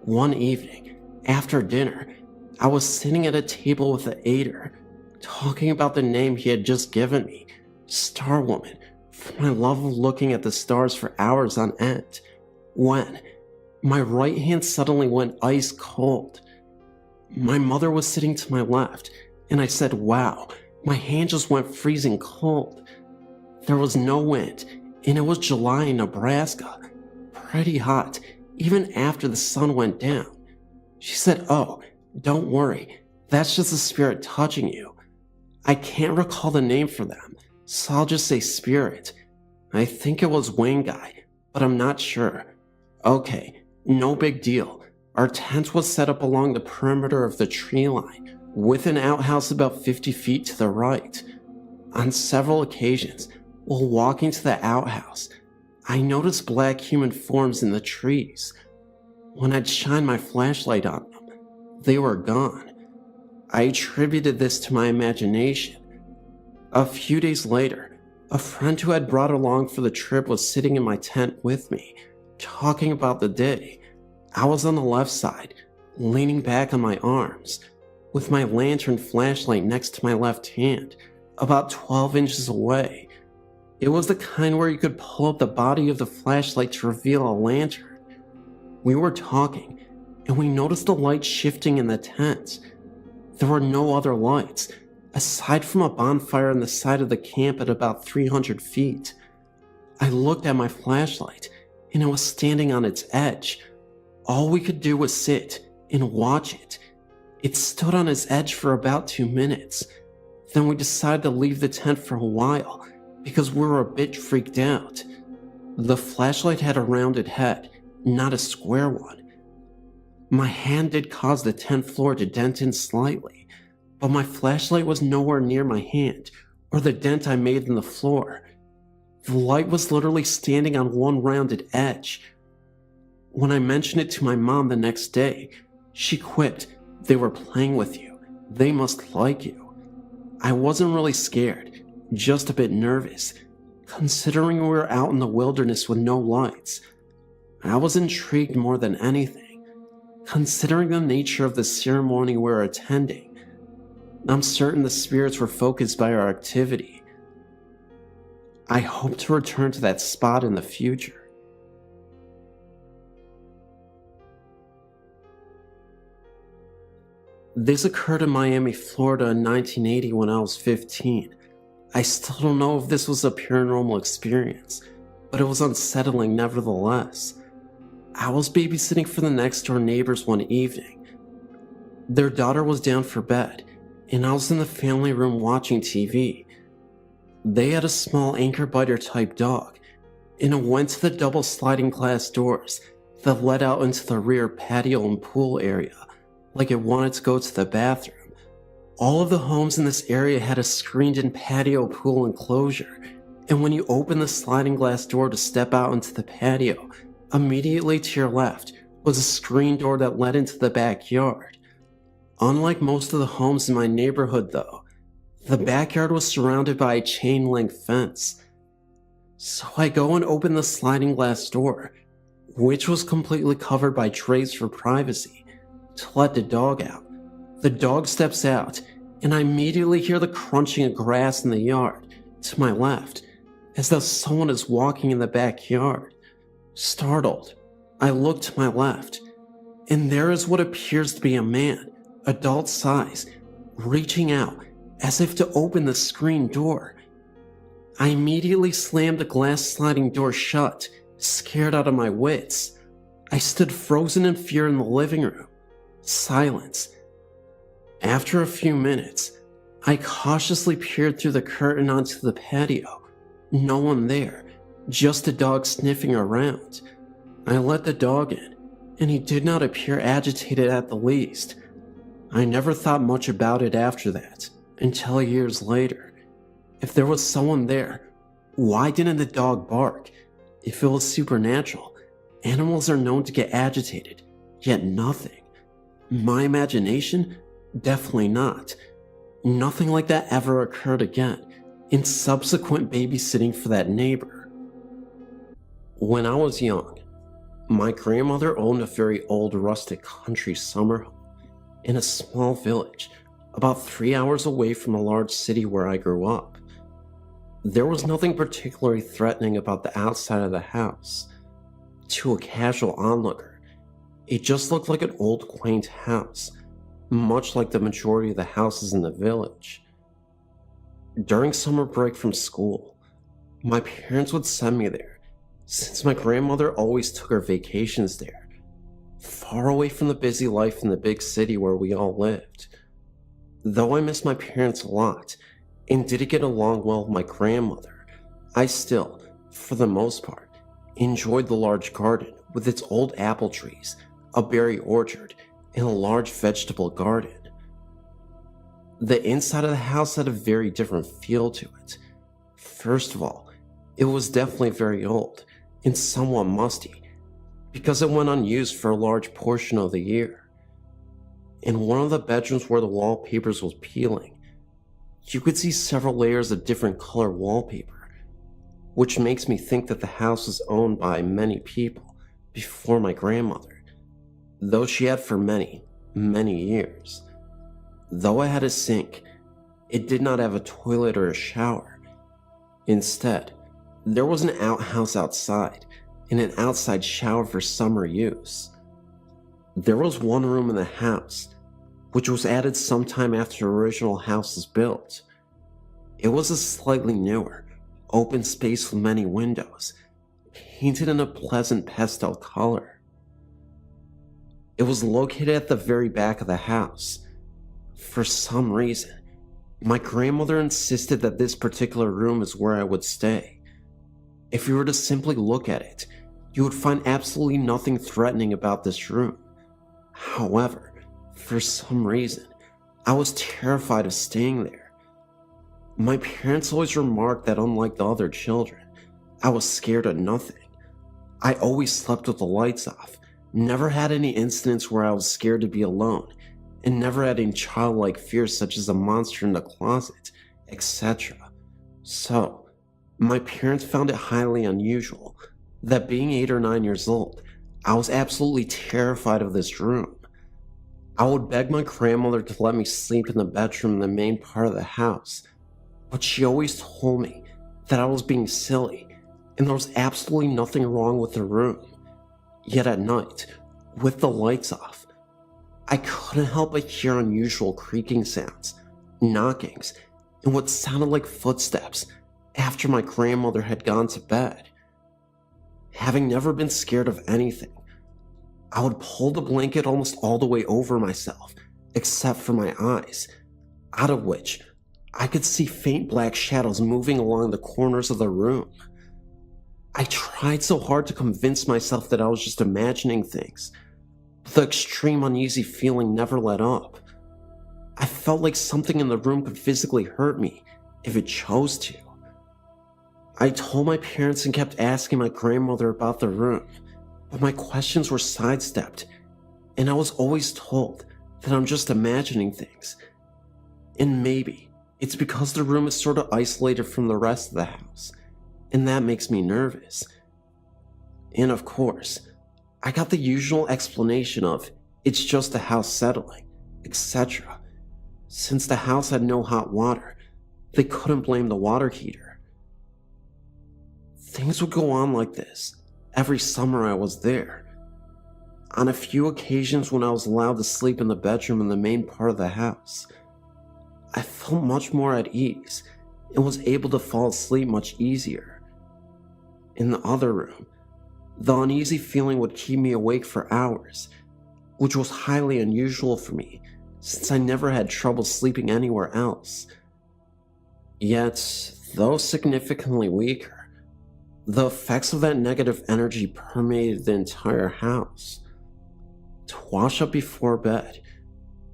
One evening, after dinner, I was sitting at a table with the aider, talking about the name he had just given me, Star Woman, for my love of looking at the stars for hours on end, when my right hand suddenly went ice cold. My mother was sitting to my left, and I said, "Wow, my hand just went freezing cold." There was no wind, and it was July in Nebraska, pretty hot, even after the sun went down. She said, "Oh, don't worry, that's just the spirit touching you." I can't recall the name for them, so I'll just say spirit. I think it was Wayne Guy, but I'm not sure. Okay, no big deal. Our tent was set up along the perimeter of the tree line, with an outhouse about 50 feet to the right. On several occasions, while walking to the outhouse, I noticed black human forms in the trees. When I'd shine my flashlight on them, they were gone. I attributed this to my imagination. A few days later, a friend who had brought along for the trip was sitting in my tent with me, talking about the day. I was on the left side, leaning back on my arms, with my lantern flashlight next to my left hand, about 12 inches away. It was the kind where you could pull up the body of the flashlight to reveal a lantern. We were talking, and we noticed the light shifting in the tent. There were no other lights, aside from a bonfire on the side of the camp at about 300 feet. I looked at my flashlight, and it was standing on its edge. All we could do was sit and watch it. It stood on its edge for about 2 minutes. Then we decided to leave the tent for a while because we were a bit freaked out. The flashlight had a rounded head, not a square one. My hand did cause the tent floor to dent in slightly, but my flashlight was nowhere near my hand or the dent I made in the floor. The light was literally standing on one rounded edge. When I mentioned it to my mom the next day, she quipped, "They were playing with you. They must like you." I wasn't really scared, just a bit nervous, considering we were out in the wilderness with no lights. I was intrigued more than anything, considering the nature of the ceremony we were attending. I'm certain the spirits were focused by our activity. I hope to return to that spot in the future. This occurred in Miami, Florida in 1980 when I was 15. I still don't know if this was a paranormal experience, but it was unsettling nevertheless. I was babysitting for the next door neighbors one evening. Their daughter was down for bed, and I was in the family room watching TV. They had a small anchor biter type dog, and it went to the double sliding glass doors that led out into the rear patio and pool area, like it wanted to go to the bathroom. All of the homes in this area had a screened-in patio pool enclosure, and when you opened the sliding glass door to step out into the patio, immediately to your left was a screen door that led into the backyard. Unlike most of the homes in my neighborhood though, the backyard was surrounded by a chain-link fence. So I go and open the sliding glass door, which was completely covered by trays for privacy, to let the dog out. The dog steps out, and I immediately hear the crunching of grass in the yard to my left, as though someone is walking in the backyard. Startled, I look to my left, and there is what appears to be a man, adult size, reaching out as if to open the screen door. I immediately slammed the glass sliding door shut, scared out of my wits. I stood frozen in fear in the living room. Silence. After a few minutes, I cautiously peered through the curtain onto the patio. No one there, just a dog sniffing around. I let the dog in, and he did not appear agitated at the least. I never thought much about it after that, until years later. If there was someone there, why didn't the dog bark? If it was supernatural, animals are known to get agitated, yet nothing. My imagination? Definitely not. Nothing like that ever occurred again in subsequent babysitting for that neighbor. When I was young, my grandmother owned a very old rustic country summer home in a small village about 3 hours away from a large city where I grew up. There was nothing particularly threatening about the outside of the house. To a casual onlooker, it just looked like an old quaint house, much like the majority of the houses in the village. During summer break from school, my parents would send me there, since my grandmother always took her vacations there, far away from the busy life in the big city where we all lived. Though I miss my parents a lot, and didn't get along well with my grandmother, I still, for the most part, enjoyed the large garden with its old apple trees, a berry orchard, and a large vegetable garden. The inside of the house had a very different feel to it. First of all, it was definitely very old and somewhat musty, because it went unused for a large portion of the year. In one of the bedrooms where the wallpapers was peeling, you could see several layers of different color wallpaper, which makes me think that the house was owned by many people before my grandmother, though she had for many, many years. Though it had a sink, it did not have a toilet or a shower. Instead, there was an outhouse outside and an outside shower for summer use. There was one room in the house, which was added sometime after the original house was built. It was a slightly newer, open space with many windows, painted in a pleasant pastel color. It was located at the very back of the house. For some reason, my grandmother insisted that this particular room is where I would stay. If you were to simply look at it, you would find absolutely nothing threatening about this room. However, for some reason, I was terrified of staying there. My parents always remarked that unlike the other children, I was scared of nothing. I always slept with the lights off, never had any incidents where I was scared to be alone, and never had any childlike fears such as a monster in the closet, etc. So, my parents found it highly unusual that being 8 or 9 years old, I was absolutely terrified of this room. I would beg my grandmother to let me sleep in the bedroom in the main part of the house, but she always told me that I was being silly and there was absolutely nothing wrong with the room. Yet at night, with the lights off, I couldn't help but hear unusual creaking sounds, knockings, and what sounded like footsteps after my grandmother had gone to bed. Having never been scared of anything, I would pull the blanket almost all the way over myself, except for my eyes, out of which I could see faint black shadows moving along the corners of the room. I tried so hard to convince myself that I was just imagining things, but the extreme uneasy feeling never let up. I felt like something in the room could physically hurt me if it chose to. I told my parents and kept asking my grandmother about the room, but my questions were sidestepped, and I was always told that I'm just imagining things. And maybe it's because the room is sort of isolated from the rest of the house, and that makes me nervous. And of course, I got the usual explanation of it's just the house settling, etc. Since the house had no hot water, they couldn't blame the water heater. Things would go on like this every summer I was there. On a few occasions when I was allowed to sleep in the bedroom in the main part of the house, I felt much more at ease and was able to fall asleep much easier. In the other room, the uneasy feeling would keep me awake for hours, which was highly unusual for me since I never had trouble sleeping anywhere else. Yet, though significantly weaker, the effects of that negative energy permeated the entire house. To wash up before bed,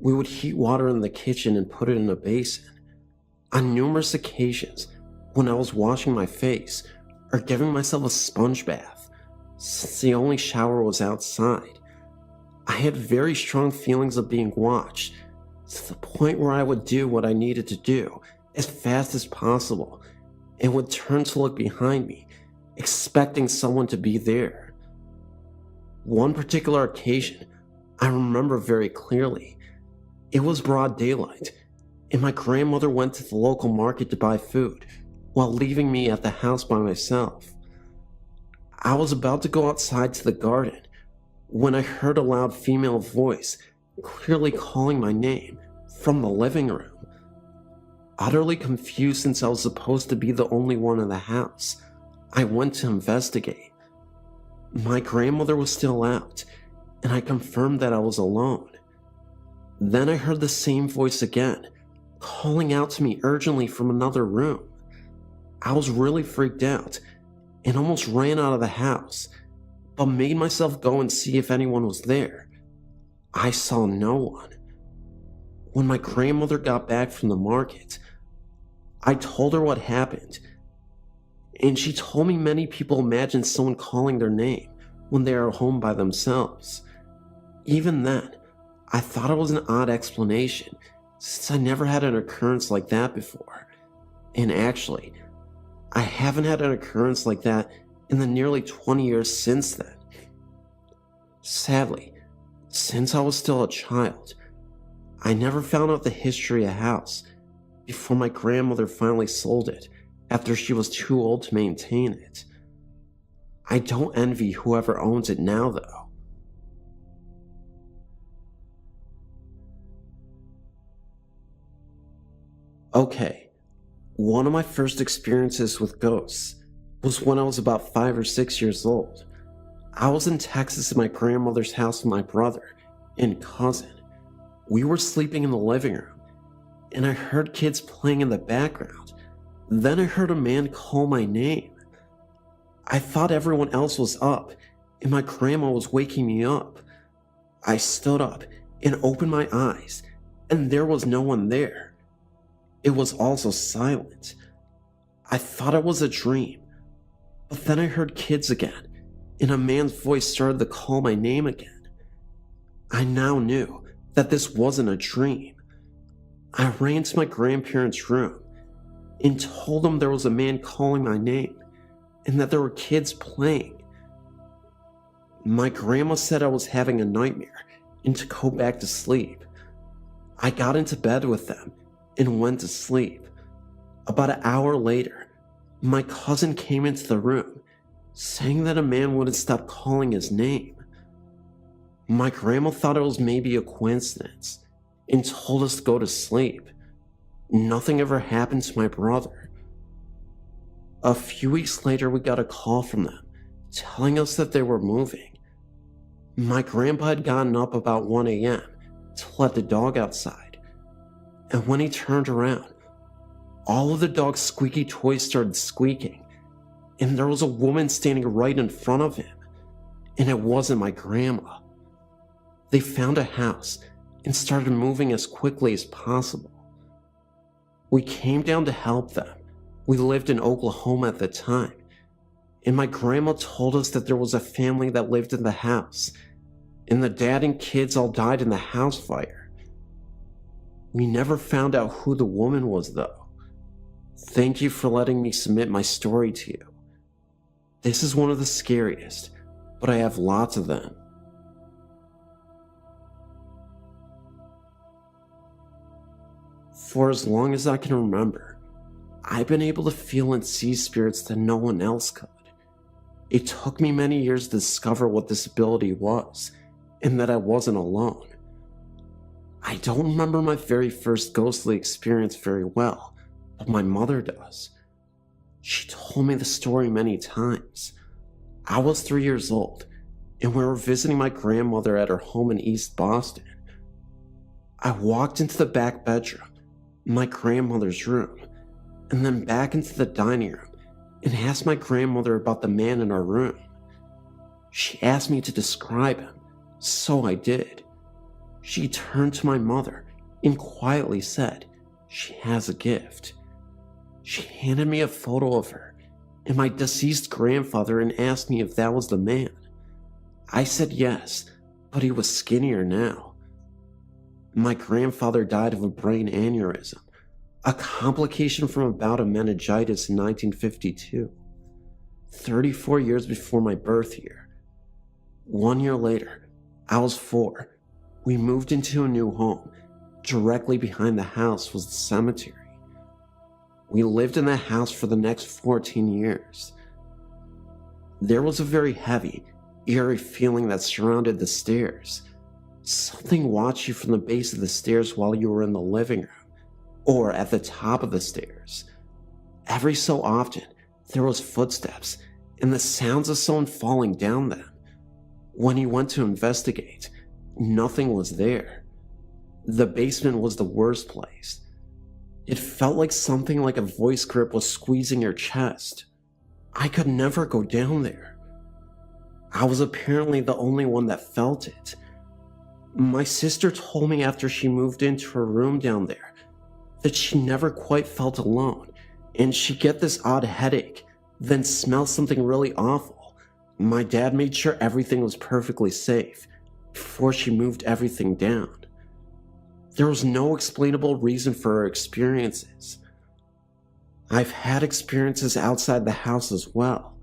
we would heat water in the kitchen and put it in a basin. On numerous occasions, when I was washing my face or giving myself a sponge bath, since the only shower was outside, I had very strong feelings of being watched, to the point where I would do what I needed to do as fast as possible and would turn to look behind me, expecting someone to be there. One particular occasion I remember very clearly. It was broad daylight, and my grandmother went to the local market to buy food, while leaving me at the house by myself. I was about to go outside to the garden when I heard a loud female voice clearly calling my name from the living room. Utterly confused since I was supposed to be the only one in the house, I went to investigate. My grandmother was still out, and I confirmed that I was alone. Then I heard the same voice again, calling out to me urgently from another room. I was really freaked out, and almost ran out of the house, but made myself go and see if anyone was there. I saw no one. When my grandmother got back from the market, I told her what happened, and she told me many people imagine someone calling their name when they are home by themselves. Even then, I thought it was an odd explanation, since I never had an occurrence like that before. And actually, I haven't had an occurrence like that in the nearly 20 years since then. Sadly, since I was still a child, I never found out the history of the house before my grandmother finally sold it after she was too old to maintain it. I don't envy whoever owns it now, though. Okay, one of my first experiences with ghosts was when I was about 5 or 6 years old. I was in Texas at my grandmother's house with my brother and cousin. We were sleeping in the living room, and I heard kids playing in the background. Then I heard a man call my name. I thought everyone else was up, and my grandma was waking me up. I stood up and opened my eyes, and there was no one there. It was also silent. I thought it was a dream, but then I heard kids again, and a man's voice started to call my name again. I now knew that this wasn't a dream. I ran to my grandparents' room and told them there was a man calling my name and that there were kids playing. My grandma said I was having a nightmare and to go back to sleep. I got into bed with them and went to sleep. About an hour later, my cousin came into the room saying that a man wouldn't stop calling his name. My grandma thought it was maybe a coincidence and told us to go to sleep. Nothing ever happened to my brother. A few weeks later, we got a call from them telling us that they were moving. My grandpa had gotten up about 1 a.m. to let the dog outside, and when he turned around, all of the dog's squeaky toys started squeaking, and there was a woman standing right in front of him, and it wasn't my grandma. They found a house and started moving as quickly as possible. We came down to help them. We lived in Oklahoma at the time, and my grandma told us that there was a family that lived in the house, and the dad and kids all died in the house fire. We never found out who the woman was, though. Thank you for letting me submit my story to you. This is one of the scariest, but I have lots of them. For as long as I can remember, I've been able to feel and see spirits that no one else could. It took me many years to discover what this ability was, and that I wasn't alone. I don't remember my very first ghostly experience very well, but my mother does. She told me the story many times. I was 3 years old, and we were visiting my grandmother at her home in East Boston. I walked into the back bedroom, my grandmother's room, and then back into the dining room and asked my grandmother about the man in our room. She asked me to describe him, so I did. She turned to my mother and quietly said, "She has a gift." She handed me a photo of her and my deceased grandfather and asked me if that was the man. I said yes, but he was skinnier now. My grandfather died of a brain aneurysm, a complication from a bout of meningitis in 1952, 34 years before my birth year. 1 year later, I was 4. We moved into a new home. Directly behind the house was the cemetery. We lived in that house for the next 14 years. There was a very heavy, eerie feeling that surrounded the stairs. Something watched you from the base of the stairs while you were in the living room, or at the top of the stairs. Every so often, there was footsteps and the sounds of someone falling down them. When you went to investigate, nothing was there. The basement was the worst place. It felt like something like a voice grip was squeezing your chest. I could never go down there. I was apparently the only one that felt it. My sister told me after she moved into her room down there that she never quite felt alone, and she'd get this odd headache, then smell something really awful. My dad made sure everything was perfectly safe before she moved everything down. There was no explainable reason for her experiences. I've had experiences outside the house as well,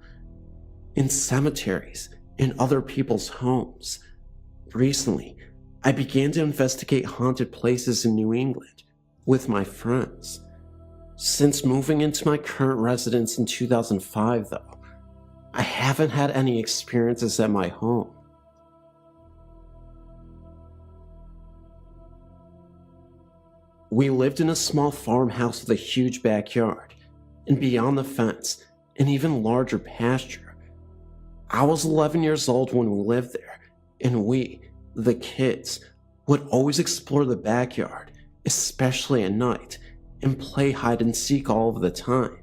in cemeteries, in other people's homes. Recently, I began to investigate haunted places in New England with my friends. Since moving into my current residence in 2005, though, I haven't had any experiences at my home. We lived in a small farmhouse with a huge backyard, and beyond the fence, an even larger pasture. I was 11 years old when we lived there, and we, the kids, would always explore the backyard, especially at night, and play hide and seek all of the time.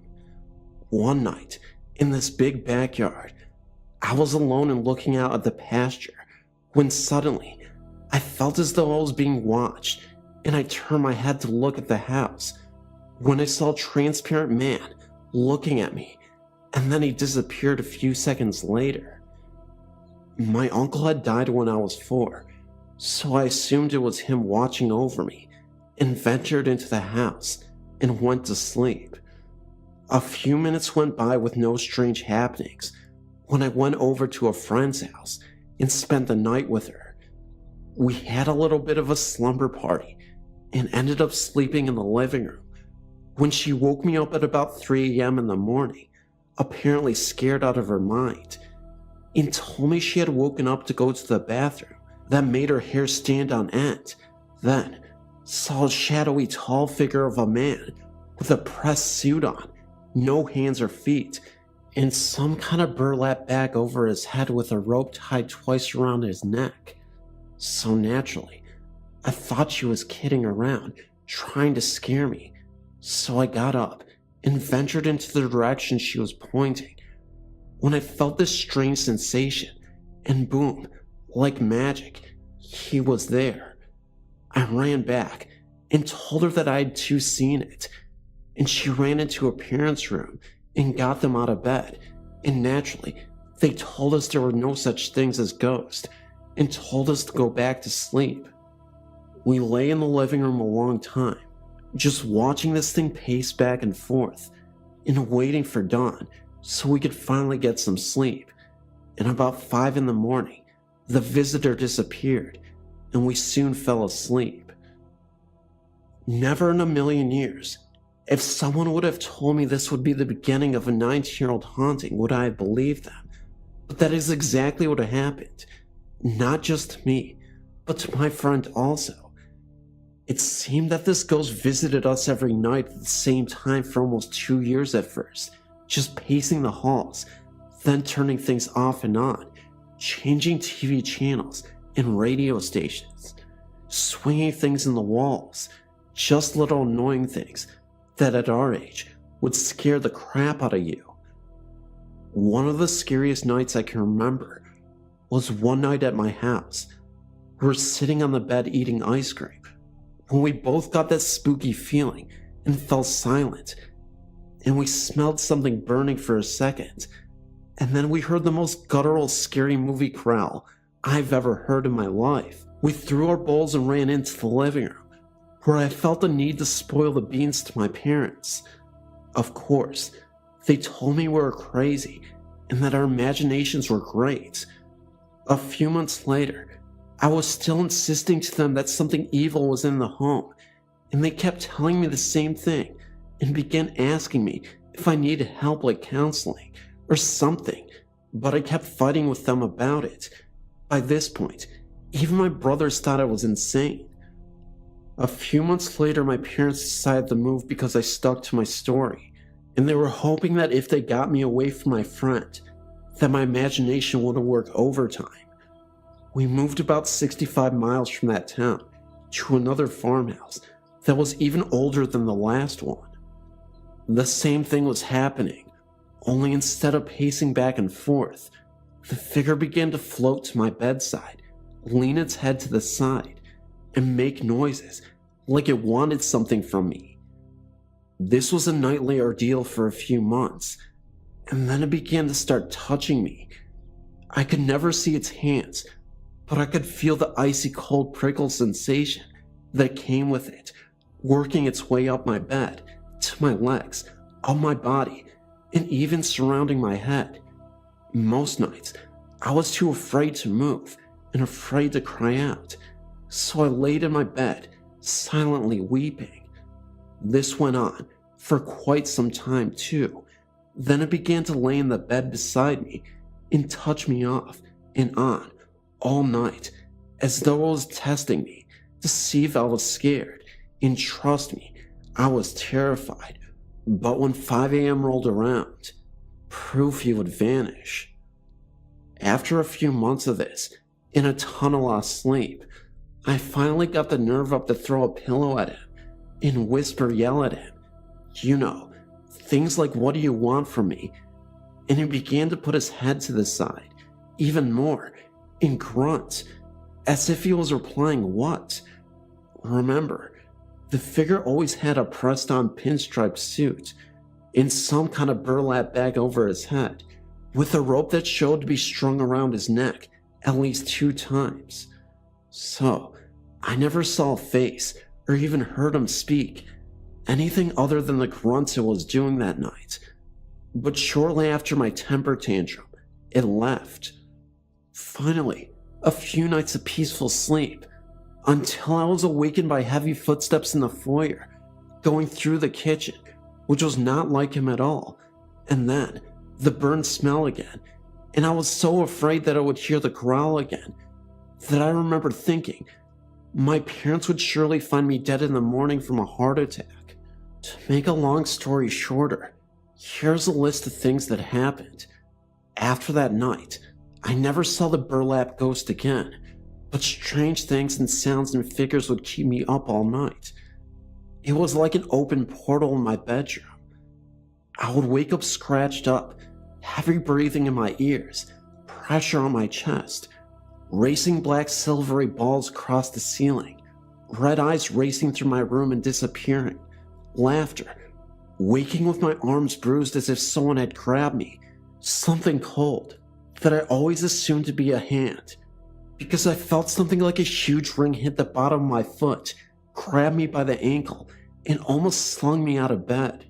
One night, in this big backyard, I was alone and looking out at the pasture when suddenly I felt as though I was being watched, and I turned my head to look at the house when I saw a transparent man looking at me, and then he disappeared a few seconds later. My uncle had died when I was 4, so I assumed it was him watching over me, and ventured into the house and went to sleep. A few minutes went by with no strange happenings when I went over to a friend's house and spent the night with her. We had a little bit of a slumber party and ended up sleeping in the living room when she woke me up at about 3 a.m. in the morning, apparently scared out of her mind, and told me she had woken up to go to the bathroom. That made her hair stand on end. Then saw a shadowy tall figure of a man with a pressed suit on, no hands or feet, and some kind of burlap bag over his head with a rope tied twice around his neck. So naturally, I thought she was kidding around, trying to scare me. So I got up and ventured into the direction she was pointing, when I felt this strange sensation, and boom, like magic, he was there. I ran back and told her that I had too seen it, and she ran into her parents' room and got them out of bed, and naturally, they told us there were no such things as ghosts, and told us to go back to sleep. We lay in the living room a long time, just watching this thing pace back and forth, and waiting for dawn so we could finally get some sleep. And about 5 in the morning, the visitor disappeared, and we soon fell asleep. Never in a million years, if someone would have told me this would be the beginning of a 19-year-old haunting, would I have believed them. But that is exactly what happened. Not just to me, but to my friend also. It seemed that this ghost visited us every night at the same time for almost 2 years at first, just pacing the halls, then turning things off and on, changing TV channels and radio stations, swinging things in the walls, just little annoying things that at our age would scare the crap out of you. One of the scariest nights I can remember was one night at my house. We were sitting on the bed eating ice cream when we both got that spooky feeling and fell silent, and we smelled something burning for a second, and then we heard the most guttural scary movie growl I've ever heard in my life. We threw our bowls and ran into the living room, where I felt the need to spoil the beans to my parents. Of course, they told me we were crazy and that our imaginations were great. A few months later, I was still insisting to them that something evil was in the home, and they kept telling me the same thing and began asking me if I needed help like counseling or something, but I kept fighting with them about it. By this point, even my brothers thought I was insane. A few months later, my parents decided to move because I stuck to my story, and they were hoping that if they got me away from my friend, that my imagination wouldn't work overtime. We moved about 65 miles from that town to another farmhouse that was even older than the last one. The same thing was happening, only instead of pacing back and forth, the figure began to float to my bedside, lean its head to the side, and make noises like it wanted something from me. This was a nightly ordeal for a few months, and then it began to start touching me. I could never see its hands, but I could feel the icy cold prickle sensation that came with it, working its way up my bed, to my legs, up my body, and even surrounding my head. Most nights, I was too afraid to move and afraid to cry out, so I laid in my bed, silently weeping. This went on for quite some time too. Then it began to lay in the bed beside me and touch me off and on all night, as though it was testing me to see if I was scared. And trust me, I was terrified. But when 5 a.m. rolled around, proof he would vanish. After a few months of this, in a tunnel of sleep, I finally got the nerve up to throw a pillow at him and yell at him. You know, things like, "What do you want from me?" And he began to put his head to the side, even more, and grunt, as if he was replying, "What?" Remember, the figure always had a pressed-on pinstripe suit and some kind of burlap bag over his head, with a rope that showed to be strung around his neck at least 2 times. So, I never saw a face or even heard him speak, anything other than the grunts it was doing that night. But shortly after my temper tantrum, it left. Finally, a few nights of peaceful sleep, until I was awakened by heavy footsteps in the foyer, going through the kitchen, which was not like him at all, and then the burnt smell again, and I was so afraid that I would hear the growl again, that I remember thinking my parents would surely find me dead in the morning from a heart attack. To make a long story shorter, here's a list of things that happened. After that night, I never saw the burlap ghost again, but strange things and sounds and figures would keep me up all night. It was like an open portal in my bedroom. I would wake up scratched up, heavy breathing in my ears, pressure on my chest, racing black silvery balls across the ceiling, red eyes racing through my room and disappearing, laughter, waking with my arms bruised as if someone had grabbed me, something cold that I always assumed to be a hand, because I felt something like a huge ring hit the bottom of my foot, grabbed me by the ankle, and almost slung me out of bed.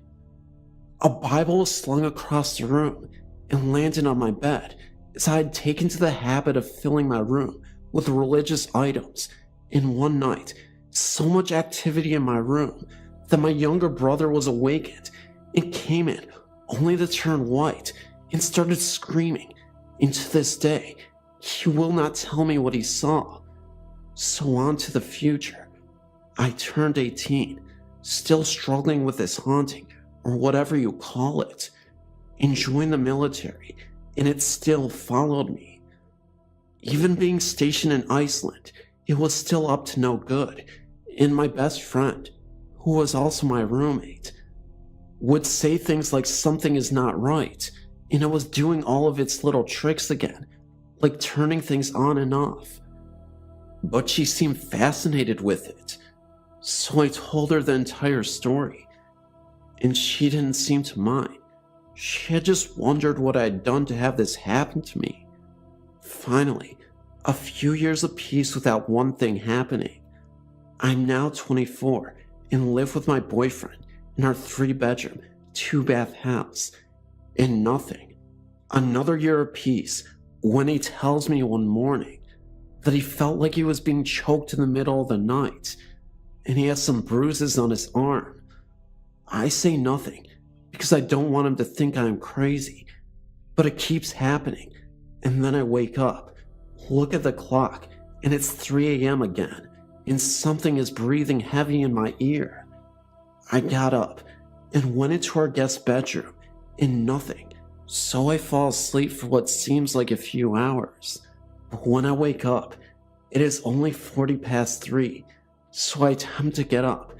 A Bible was slung across the room and landed on my bed, as I had taken to the habit of filling my room with religious items. In one night, so much activity in my room that my younger brother was awakened and came in only to turn white and started screaming. And to this day, he will not tell me what he saw. So on to the future. I turned 18, still struggling with this haunting, or whatever you call it, and joined the military, and it still followed me. Even being stationed in Iceland, it was still up to no good, and my best friend, who was also my roommate, would say things like something is not right, and it was doing all of its little tricks again, like turning things on and off. But she seemed fascinated with it, so I told her the entire story, and she didn't seem to mind. She had just wondered what I had done to have this happen to me. Finally, a few years of peace without one thing happening. I'm now 24 and live with my boyfriend in our 3-bedroom, 2-bath house, and nothing. Another year of peace when he tells me one morning that he felt like he was being choked in the middle of the night, and he has some bruises on his arm. I say nothing because I don't want him to think I am crazy, but it keeps happening, and then I wake up, look at the clock, and it's 3 a.m. again, and something is breathing heavy in my ear. I got up and went into our guest bedroom, and nothing, so I fall asleep for what seems like a few hours. But when I wake up, it is only 40 past 3, so I attempt to get up,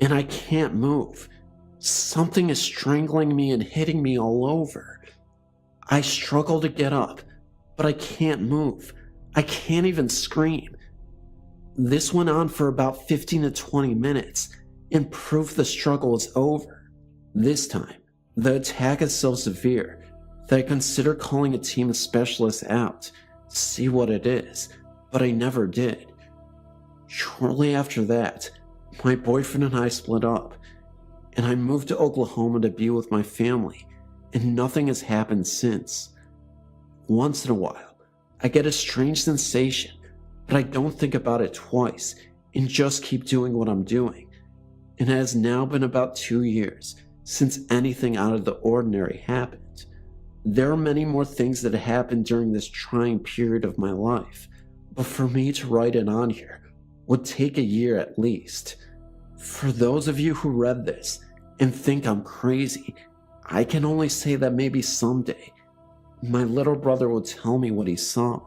and I can't move. Something is strangling me and hitting me all over. I struggle to get up, but I can't move. I can't even scream. This went on for about 15 to 20 minutes, and proof the struggle is over. This time, the attack is so severe that I consider calling a team of specialists out to see what it is, but I never did. Shortly after that, my boyfriend and I split up, and I moved to Oklahoma to be with my family, and nothing has happened since. Once in a while, I get a strange sensation, but I don't think about it twice and just keep doing what I'm doing. And it has now been about 2 years since anything out of the ordinary happened. There are many more things that happened during this trying period of my life, but for me to write it on here would take a year at least. For those of you who read this and think I'm crazy, I can only say that maybe someday my little brother will tell me what he saw.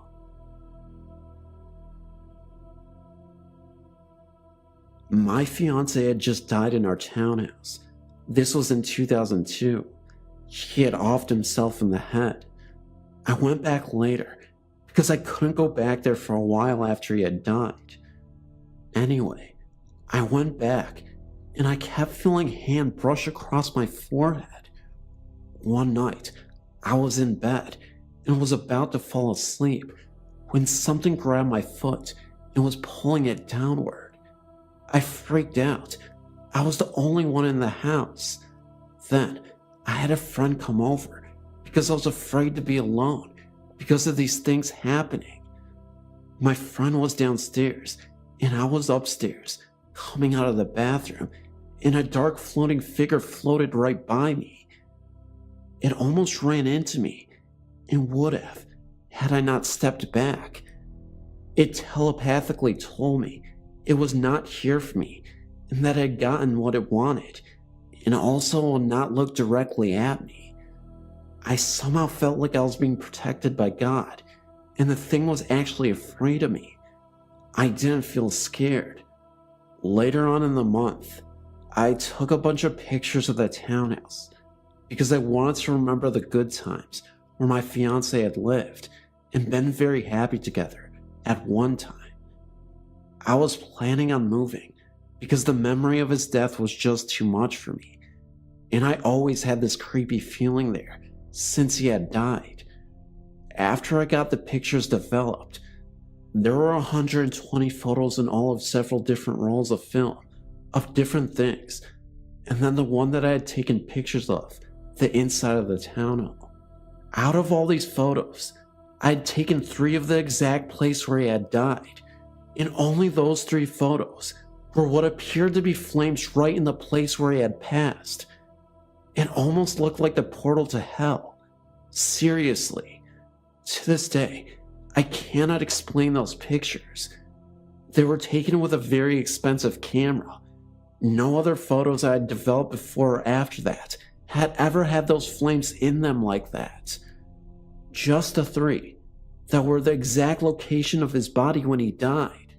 My fiance had just died in our townhouse. This was in 2002. He had offed himself in the head. I went back later because I couldn't go back there for a while after he had died. Anyway, I went back and I kept feeling a hand brush across my forehead. One night, I was in bed and was about to fall asleep when something grabbed my foot and was pulling it downward. I freaked out. I was the only one in the house. Then, I had a friend come over because I was afraid to be alone because of these things happening. My friend was downstairs and I was upstairs, coming out of the bathroom, and a dark floating figure floated right by me. It almost ran into me and would have had I not stepped back. It telepathically told me it was not here for me and that it had gotten what it wanted, and also would not look directly at me. I somehow felt like I was being protected by God, and the thing was actually afraid of me. I didn't feel scared. Later on in the month, I took a bunch of pictures of the townhouse because I wanted to remember the good times where my fiance had lived and been very happy together at one time. I was planning on moving because the memory of his death was just too much for me, and I always had this creepy feeling there since he had died. After I got the pictures developed, there were 120 photos in all of several different rolls of film of different things, and then the one that I had taken pictures of, the inside of the townhome. Out of all these photos, I had taken 3 of the exact place where he had died, and only those 3 photos were what appeared to be flames right in the place where he had passed. It almost looked like the portal to hell. Seriously. To this day, I cannot explain those pictures. They were taken with a very expensive camera. No other photos I had developed before or after that had ever had those flames in them like that. Just the 3 that were the exact location of his body when he died.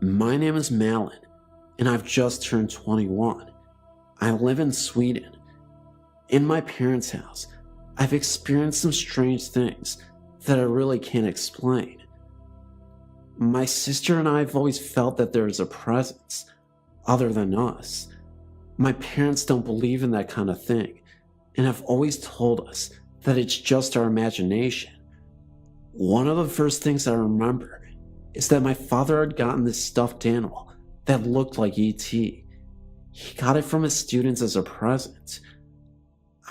My name is Malin, and I've just turned 21. I live in Sweden. In my parents' house, I've experienced some strange things that I really can't explain. My sister and I have always felt that there is a presence other than us. My parents don't believe in that kind of thing and have always told us that it's just our imagination. One of the first things I remember is that my father had gotten this stuffed animal that looked like E.T. He got it from his students as a present.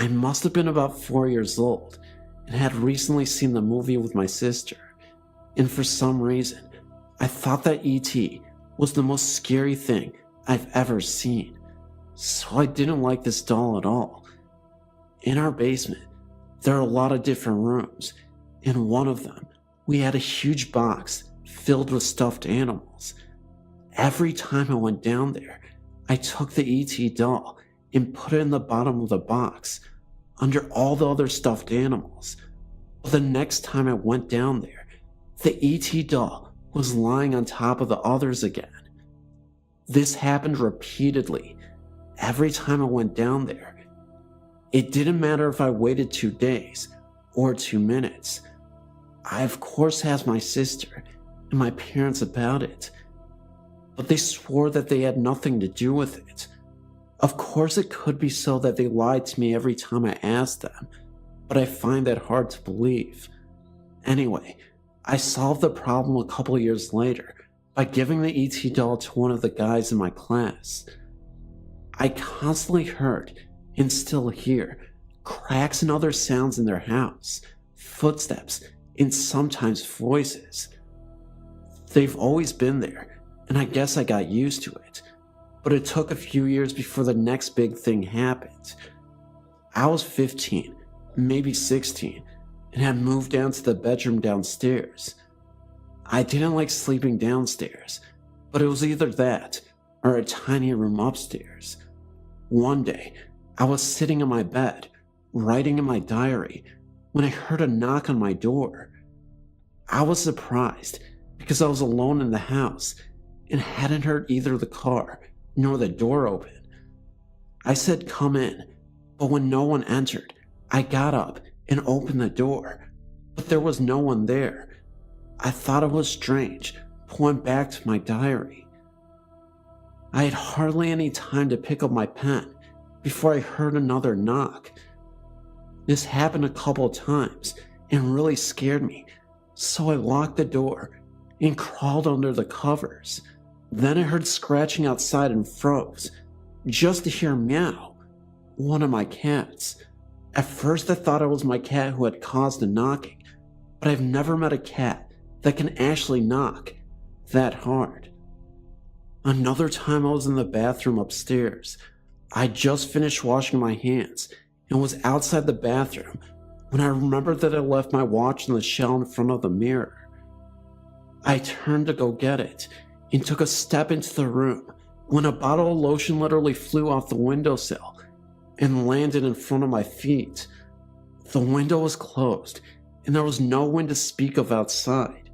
I must have been about 4 years old and had recently seen the movie with my sister, and for some reason, I thought that E.T. was the most scary thing I've ever seen, so I didn't like this doll at all. In our basement, there are a lot of different rooms. In one of them, we had a huge box filled with stuffed animals. Every time I went down there, I took the E.T. doll and put it in the bottom of the box, under all the other stuffed animals. But the next time I went down there, the E.T. doll was lying on top of the others again. This happened repeatedly, every time I went down there. It didn't matter if I waited 2 days or 2 minutes. I of course asked my sister and my parents about it, but they swore that they had nothing to do with it. Of course it could be so that they lied to me every time I asked them, but I find that hard to believe. Anyway, I solved the problem a couple years later by giving the ET doll to one of the guys in my class. I constantly heard, and still hear, cracks and other sounds in their house, footsteps, and sometimes voices. They've always been there, and I guess I got used to it, but it took a few years before the next big thing happened. I was 15, maybe 16, and had moved down to the bedroom downstairs. I didn't like sleeping downstairs, but it was either that or a tiny room upstairs. One day, I was sitting in my bed, writing in my diary, when I heard a knock on my door. I was surprised because I was alone in the house and hadn't heard either the car nor the door open. I said, "Come in," but when no one entered, I got up and opened the door, but there was no one there. I thought it was strange, but went back to my diary. I had hardly any time to pick up my pen before I heard another knock. This happened a couple times and really scared me, so I locked the door and crawled under the covers. Then I heard scratching outside and froze, just to hear meow, one of my cats. At first I thought it was my cat who had caused the knocking, but I've never met a cat that can actually knock that hard. Another time I was in the bathroom upstairs. I just finished washing my hands and was outside the bathroom when I remembered that I left my watch on the shelf in front of the mirror. I turned to go get it and took a step into the room when a bottle of lotion literally flew off the windowsill and landed in front of my feet. The window was closed and there was no wind to speak of outside.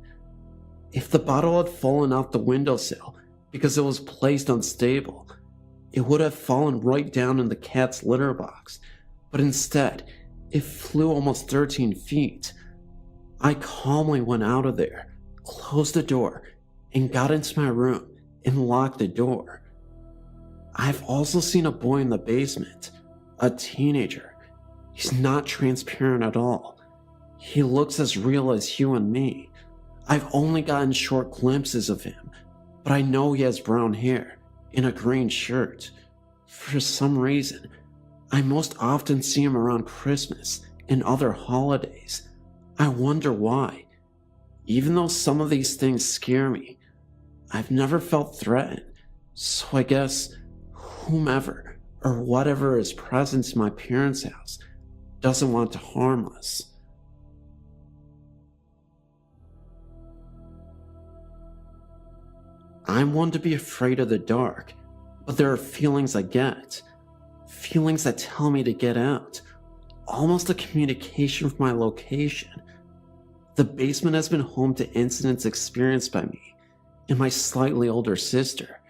If the bottle had fallen off the windowsill because it was placed unstable, it would have fallen right down in the cat's litter box, but instead, it flew almost 13 feet. I calmly went out of there, closed the door, and got into my room and locked the door. I've also seen a boy in the basement, a teenager. He's not transparent at all. He looks as real as you and me. I've only gotten short glimpses of him, but I know he has brown hair and a green shirt. For some reason, I most often see him around Christmas and other holidays. I wonder why. Even though some of these things scare me, I've never felt threatened, so I guess whomever or whatever is present in my parents' house doesn't want to harm us. I'm one to be afraid of the dark, but there are feelings I get. Feelings that tell me to get out. Almost a communication from my location. The basement has been home to incidents experienced by me and my slightly older sister.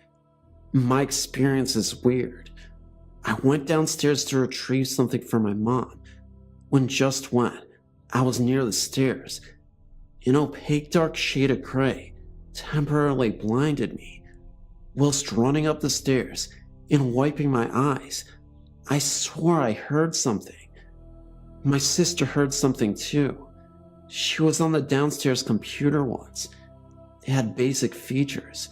My experience is weird. I went downstairs to retrieve something for my mom, when I was near the stairs, an opaque dark shade of gray temporarily blinded me. Whilst running up the stairs and wiping my eyes, I swore I heard something. My sister heard something too. She was on the downstairs computer once. It had basic features.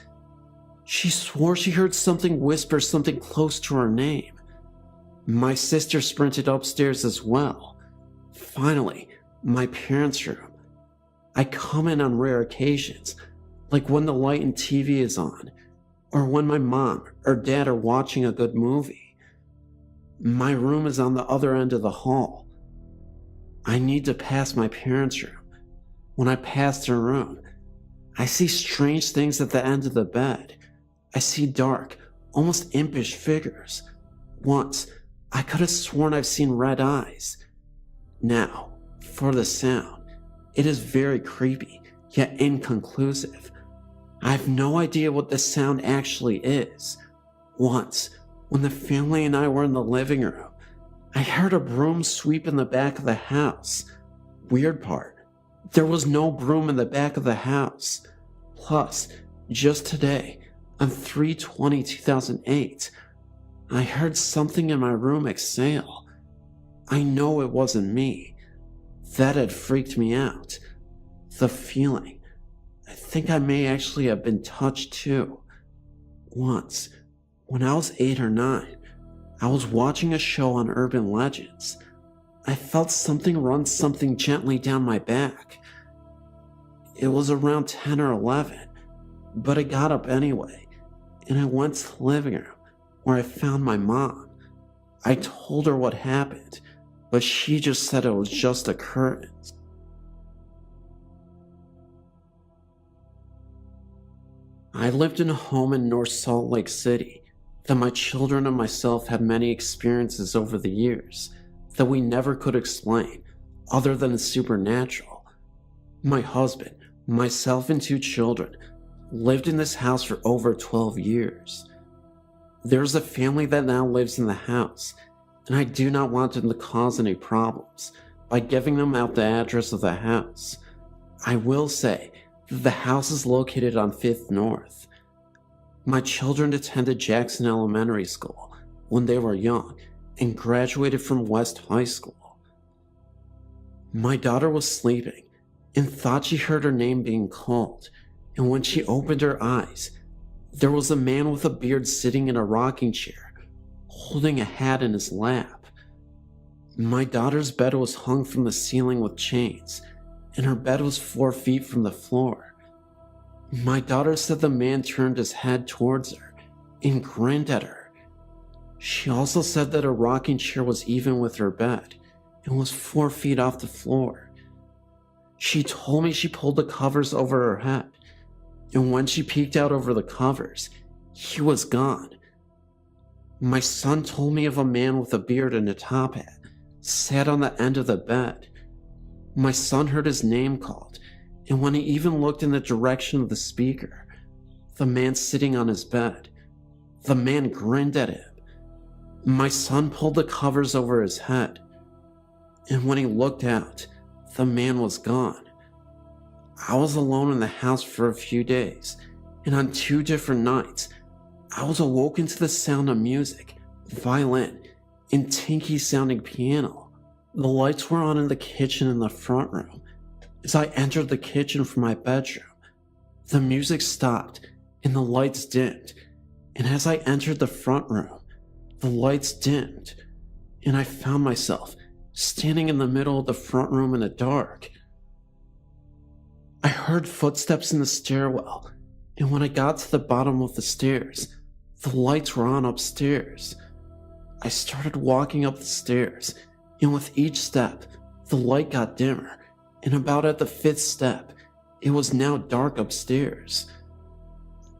She swore she heard something whisper something close to her name. My sister sprinted upstairs as well. Finally, my parents' room. I come in on rare occasions, like when the light and TV is on, or when my mom or dad are watching a good movie. My room is on the other end of the hall. I need to pass my parents' room. When I pass their room, I see strange things at the end of the bed. I see dark, almost impish figures. Once, I could have sworn I've seen red eyes. Now, for the sound, it is very creepy, yet inconclusive. I have no idea what the sound actually is. Once, when the family and I were in the living room, I heard a broom sweep in the back of the house. Weird part, there was no broom in the back of the house. Plus, just today, on 3/20/2008, I heard something in my room exhale. I know it wasn't me. That had freaked me out. The feeling. I think I may actually have been touched too. Once, when I was 8 or 9, I was watching a show on urban legends. I felt something run something gently down my back. It was around 10 or 11, but I got up anyway, and I went to the living room where I found my mom. I told her what happened, but she just said it was just a curtain. I lived in a home in North Salt Lake City that my children and myself had many experiences over the years that we never could explain other than the supernatural. My husband, myself, and 2 children lived in this house for over 12 years. There's a family that now lives in the house, and I do not want them to cause any problems by giving them out the address of the house. I will say that the house is located on 5th North. My children attended Jackson Elementary School when they were young and graduated from West High School. My daughter was sleeping and thought she heard her name being called, and when she opened her eyes, there was a man with a beard sitting in a rocking chair, holding a hat in his lap. My daughter's bed was hung from the ceiling with chains, and her bed was 4 feet from the floor. My daughter said the man turned his head towards her and grinned at her. She also said that her rocking chair was even with her bed and was 4 feet off the floor. She told me she pulled the covers over her head, and when she peeked out over the covers, he was gone. My son told me of a man with a beard and a top hat sat on the end of the bed. My son heard his name called, and when he even looked in the direction of the speaker, the man sitting on his bed, the man grinned at him. My son pulled the covers over his head, and when he looked out, the man was gone. I was alone in the house for a few days, and on 2 different nights, I was awoken to the sound of music, violin, and tinky sounding piano. The lights were on in the kitchen and the front room. As I entered the kitchen from my bedroom, the music stopped and the lights dimmed, and as I entered the front room, the lights dimmed, and I found myself standing in the middle of the front room in the dark. I heard footsteps in the stairwell, and when I got to the bottom of the stairs, the lights were on upstairs. I started walking up the stairs, and with each step, the light got dimmer, and about at the 5th step, it was now dark upstairs.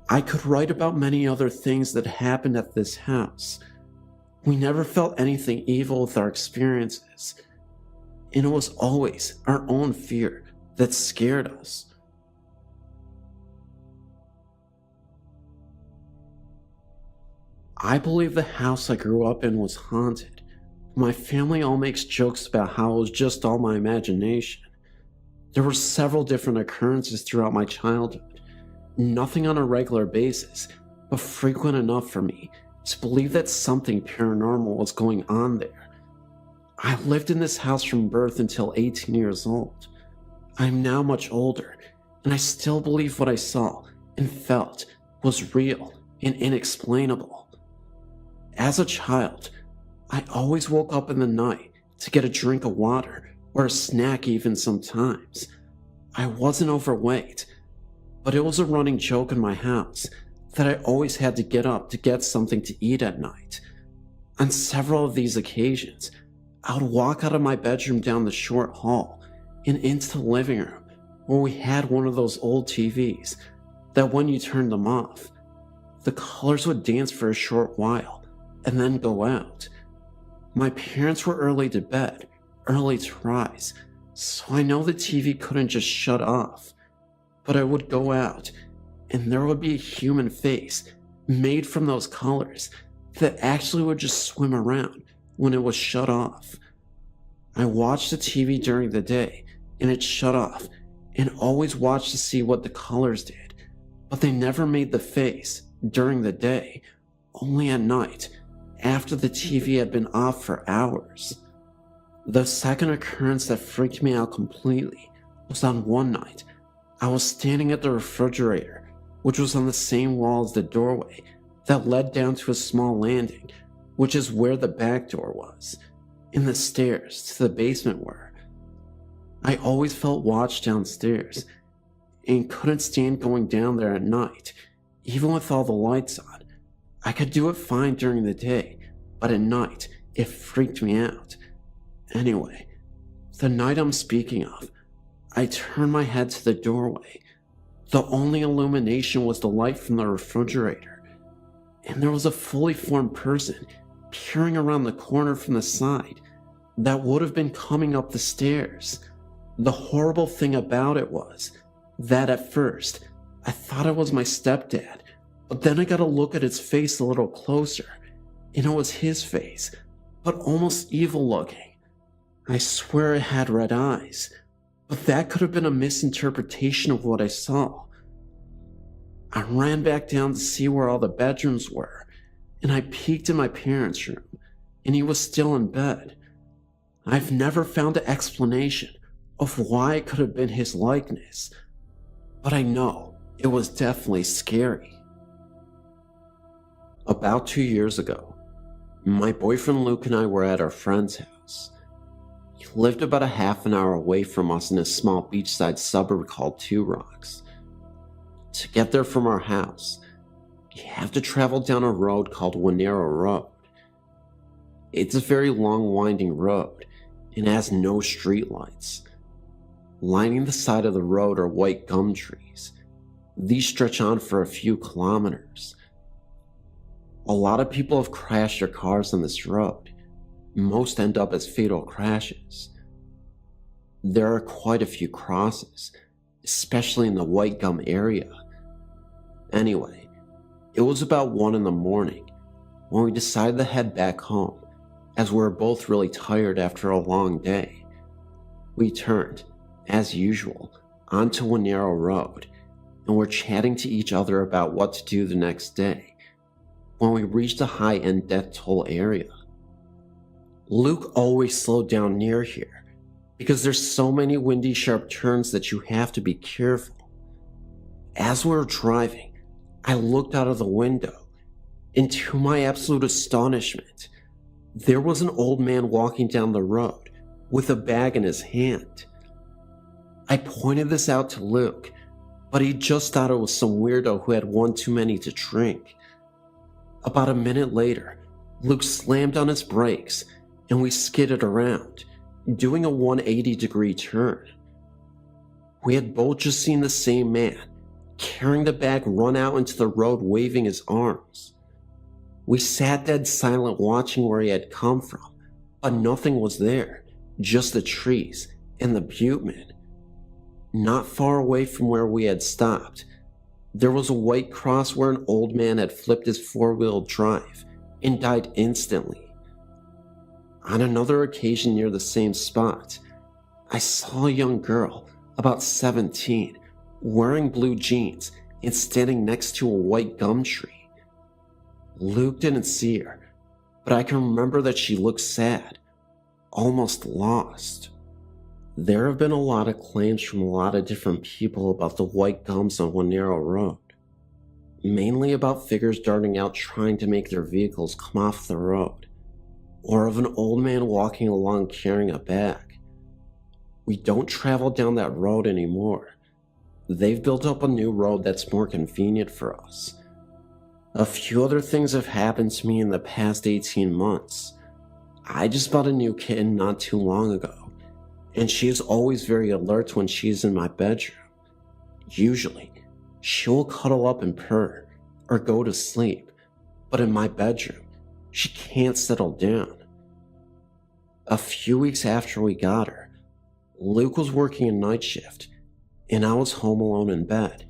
I could write about many other things that happened at this house. We never felt anything evil with our experiences, and it was always our own fear that scared us. I believe the house I grew up in was haunted. My family all makes jokes about how it was just all my imagination. There were several different occurrences throughout my childhood, nothing on a regular basis, but frequent enough for me to believe that something paranormal was going on there. I lived in this house from birth until 18 years old. I am now much older, and I still believe what I saw and felt was real and inexplainable. As a child, I always woke up in the night to get a drink of water or a snack even sometimes. I wasn't overweight, but it was a running joke in my house that I always had to get up to get something to eat at night. On several of these occasions, I would walk out of my bedroom down the short hall and into the living room where we had one of those old TVs that when you turned them off, the colors would dance for a short while and then go out. My parents were early to bed, early to rise, so I know the TV couldn't just shut off, but I would go out and there would be a human face made from those colors that actually would just swim around when it was shut off. I watched the TV during the day and it shut off, and always watched to see what the colors did, but they never made the face during the day, only at night after the TV had been off for hours. The second occurrence that freaked me out completely was on one night, I was standing at the refrigerator, which was on the same wall as the doorway that led down to a small landing, which is where the back door was, and the stairs to the basement were. I always felt watched downstairs and couldn't stand going down there at night, even with all the lights on. I could do it fine during the day, but at night, it freaked me out. Anyway, the night I'm speaking of, I turned my head to the doorway. The only illumination was the light from the refrigerator, and there was a fully formed person peering around the corner from the side that would have been coming up the stairs. The horrible thing about it was that at first, I thought it was my stepdad, but then I got a look at his face a little closer, and it was his face, but almost evil looking. I swear it had red eyes, but that could have been a misinterpretation of what I saw. I ran back down to see where all the bedrooms were, and I peeked in my parents' room, and he was still in bed. I've never found an explanation of why it could have been his likeness, but I know it was definitely scary. About 2 years ago, my boyfriend Luke and I were at our friend's house. He lived about a half an hour away from us in a small beachside suburb called Two Rocks. To get there from our house, you have to travel down a road called Winero Road. It's a very long winding road and has no streetlights. Lining the side of the road are white gum trees. These stretch on for a few kilometers. A lot of people have crashed their cars on this road. Most end up as fatal crashes. There are quite a few crosses, especially in the white gum area. Anyway, it was about 1 in the morning when we decided to head back home, as we were both really tired after a long day. We turned, as usual, onto Winero Road, and were chatting to each other about what to do the next day when we reached a high-end death toll area. Luke always slowed down near here because there's so many windy, sharp turns that you have to be careful. As we were driving, I looked out of the window, and to my absolute astonishment, there was an old man walking down the road with a bag in his hand. I pointed this out to Luke, but he just thought it was some weirdo who had one too many to drink. About a minute later, Luke slammed on his brakes and we skidded around, doing a 180-degree turn. We had both just seen the same man, carrying the bag, run out into the road waving his arms. We sat dead silent watching where he had come from, but nothing was there, just the trees and the butte. Not far away from where we had stopped, there was a white cross where an old man had flipped his four-wheel drive and died instantly. On another occasion near the same spot, I saw a young girl, about 17, wearing blue jeans and standing next to a white gum tree. Luke didn't see her, but I can remember that she looked sad, almost lost. There have been a lot of claims from a lot of different people about the white gums on Winero Road, mainly about figures darting out trying to make their vehicles come off the road, or of an old man walking along carrying a bag. We don't travel down that road anymore. They've built up a new road that's more convenient for us. A few other things have happened to me in the past 18 months. I just bought a new kitten not too long ago, and she is always very alert when she is in my bedroom. Usually, she will cuddle up and purr, or go to sleep, but in my bedroom, she can't settle down. A few weeks after we got her, Luke was working a night shift, and I was home alone in bed,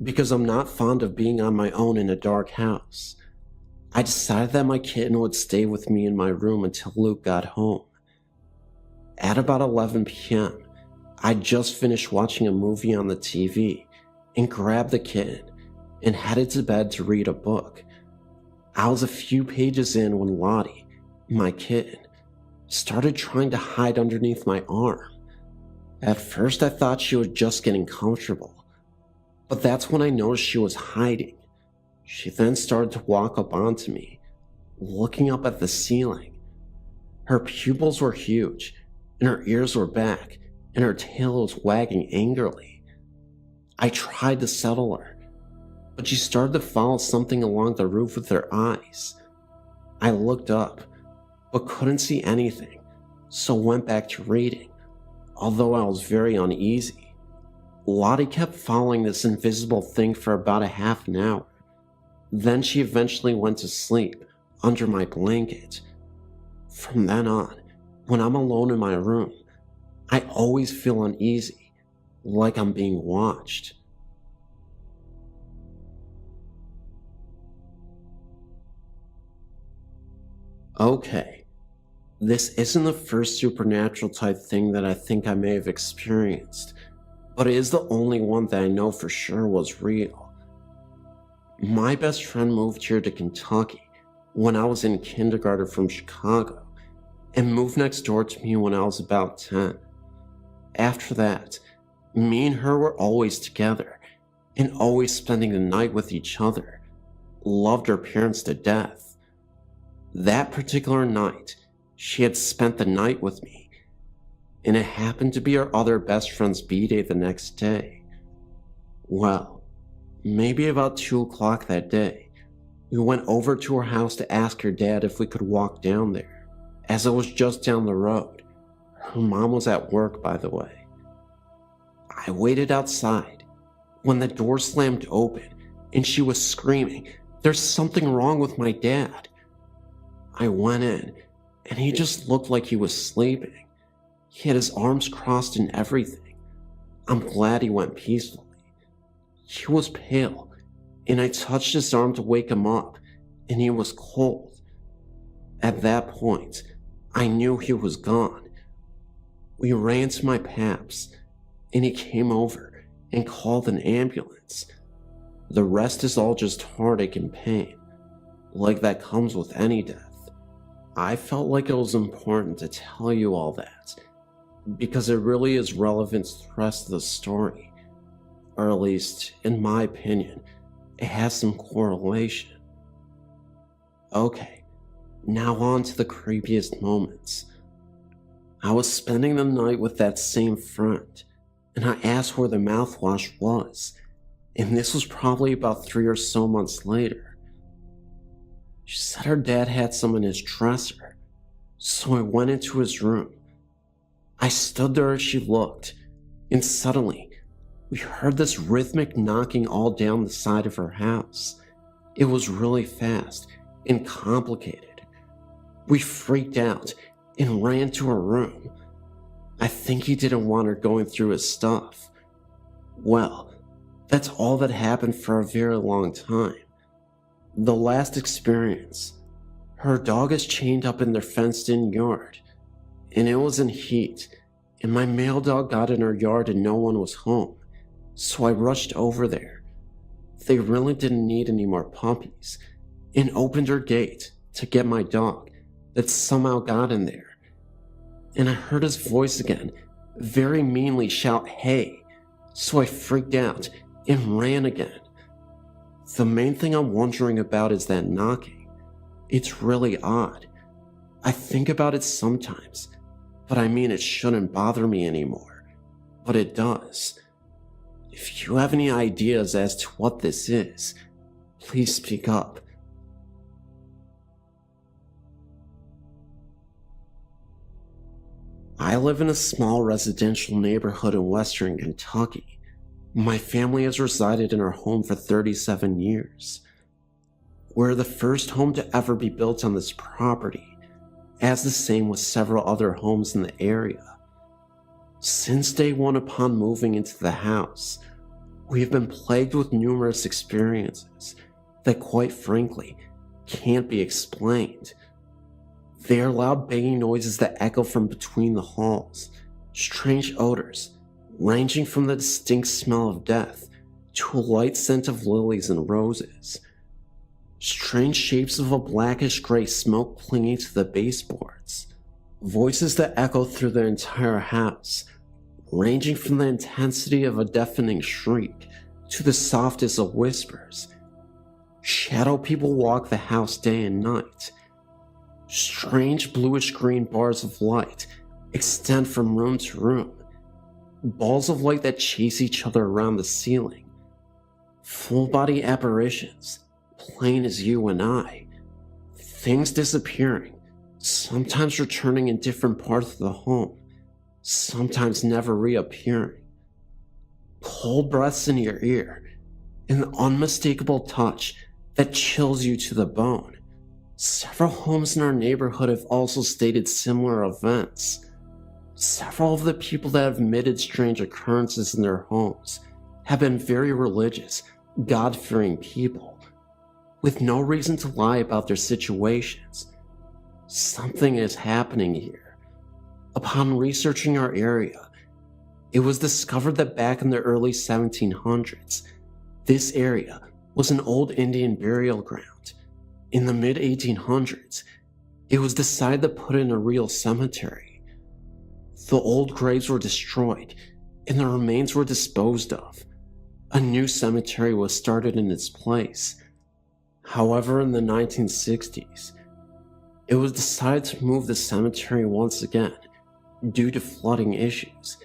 because I'm not fond of being on my own in a dark house. I decided that my kitten would stay with me in my room until Luke got home. At about 11 p.m., I just finished watching a movie on the TV and grabbed the kitten and headed to bed to read a book. I was a few pages in when Lottie, my kitten, started trying to hide underneath my arm. At first, I thought she was just getting comfortable, but that's when I noticed she was hiding. She then started to walk up onto me, looking up at the ceiling. Her pupils were huge, and her ears were back, and her tail was wagging angrily. I tried to settle her, but she started to follow something along the roof with her eyes. I looked up, but couldn't see anything, so went back to reading, although I was very uneasy. Lottie kept following this invisible thing for about a half an hour. Then she eventually went to sleep under my blanket. From then on, when I'm alone in my room, I always feel uneasy, like I'm being watched. Okay, this isn't the first supernatural type thing that I think I may have experienced, but it is the only one that I know for sure was real. My best friend moved here to Kentucky when I was in kindergarten from Chicago, and moved next door to me when I was about 10. After that, me and her were always together, and always spending the night with each other. Loved her parents to death. That particular night, she had spent the night with me, and it happened to be our other best friend's b-day the next day. Well, maybe about 2 o'clock that day, we went over to her house to ask her dad if we could walk down there, as it was just down the road. Her mom was at work, by the way. I waited outside when the door slammed open and she was screaming, "There's something wrong with my dad." I went in and he just looked like he was sleeping. He had his arms crossed and everything. I'm glad he went peacefully. He was pale, and I touched his arm to wake him up, and he was cold. At that point, I knew he was gone. We ran to my paps, and he came over and called an ambulance. The rest is all just heartache and pain, like that comes with any death. I felt like it was important to tell you all that, because it really is relevant to the rest of the story, or at least, in my opinion, it has some correlation. Okay, now on to the creepiest moments. I was spending the night with that same friend, and I asked where the mouthwash was, and this was probably about 3 or so months later. She said her dad had some in his dresser, so I went into his room. I stood there as she looked, and suddenly, we heard this rhythmic knocking all down the side of her house. It was really fast and complicated. We freaked out and ran to her room. I think he didn't want her going through his stuff. Well, that's all that happened for a very long time. The last experience, her dog is chained up in their fenced-in yard, and it was in heat, and my male dog got in her yard and no one was home, so I rushed over there. They really didn't need any more puppies, and opened her gate to get my dog that somehow got in there. And I heard his voice again, very meanly shout, "Hey," so I freaked out and ran again. The main thing I'm wondering about is that knocking. It's really odd. I think about it sometimes, but I mean it shouldn't bother me anymore, but it does. If you have any ideas as to what this is, please speak up. I live in a small residential neighborhood in western Kentucky. My family has resided in our home for 37 years. We're the first home to ever be built on this property, as the same with several other homes in the area. Since day one upon moving into the house, we have been plagued with numerous experiences that, quite frankly, can't be explained. They are loud banging noises that echo from between the halls, strange odors, ranging from the distinct smell of death to a light scent of lilies and roses. Strange shapes of a blackish-gray smoke clinging to the baseboards. Voices that echo through the entire house, ranging from the intensity of a deafening shriek to the softest of whispers. Shadow people walk the house day and night. Strange bluish-green bars of light extend from room to room, balls of light that chase each other around the ceiling. Full-body apparitions, plain as you and I. Things disappearing, sometimes returning in different parts of the home, sometimes never reappearing. Cold breaths in your ear, an unmistakable touch that chills you to the bone. Several homes in our neighborhood have also stated similar events. Several of the people that have admitted strange occurrences in their homes have been very religious, God-fearing people, with no reason to lie about their situations. Something is happening here. Upon researching our area, it was discovered that back in the early 1700s, this area was an old Indian burial ground. In the mid-1800s, it was decided to put in a real cemetery. The old graves were destroyed, and the remains were disposed of. A new cemetery was started in its place. However, in the 1960s, it was decided to move the cemetery once again due to flooding issues,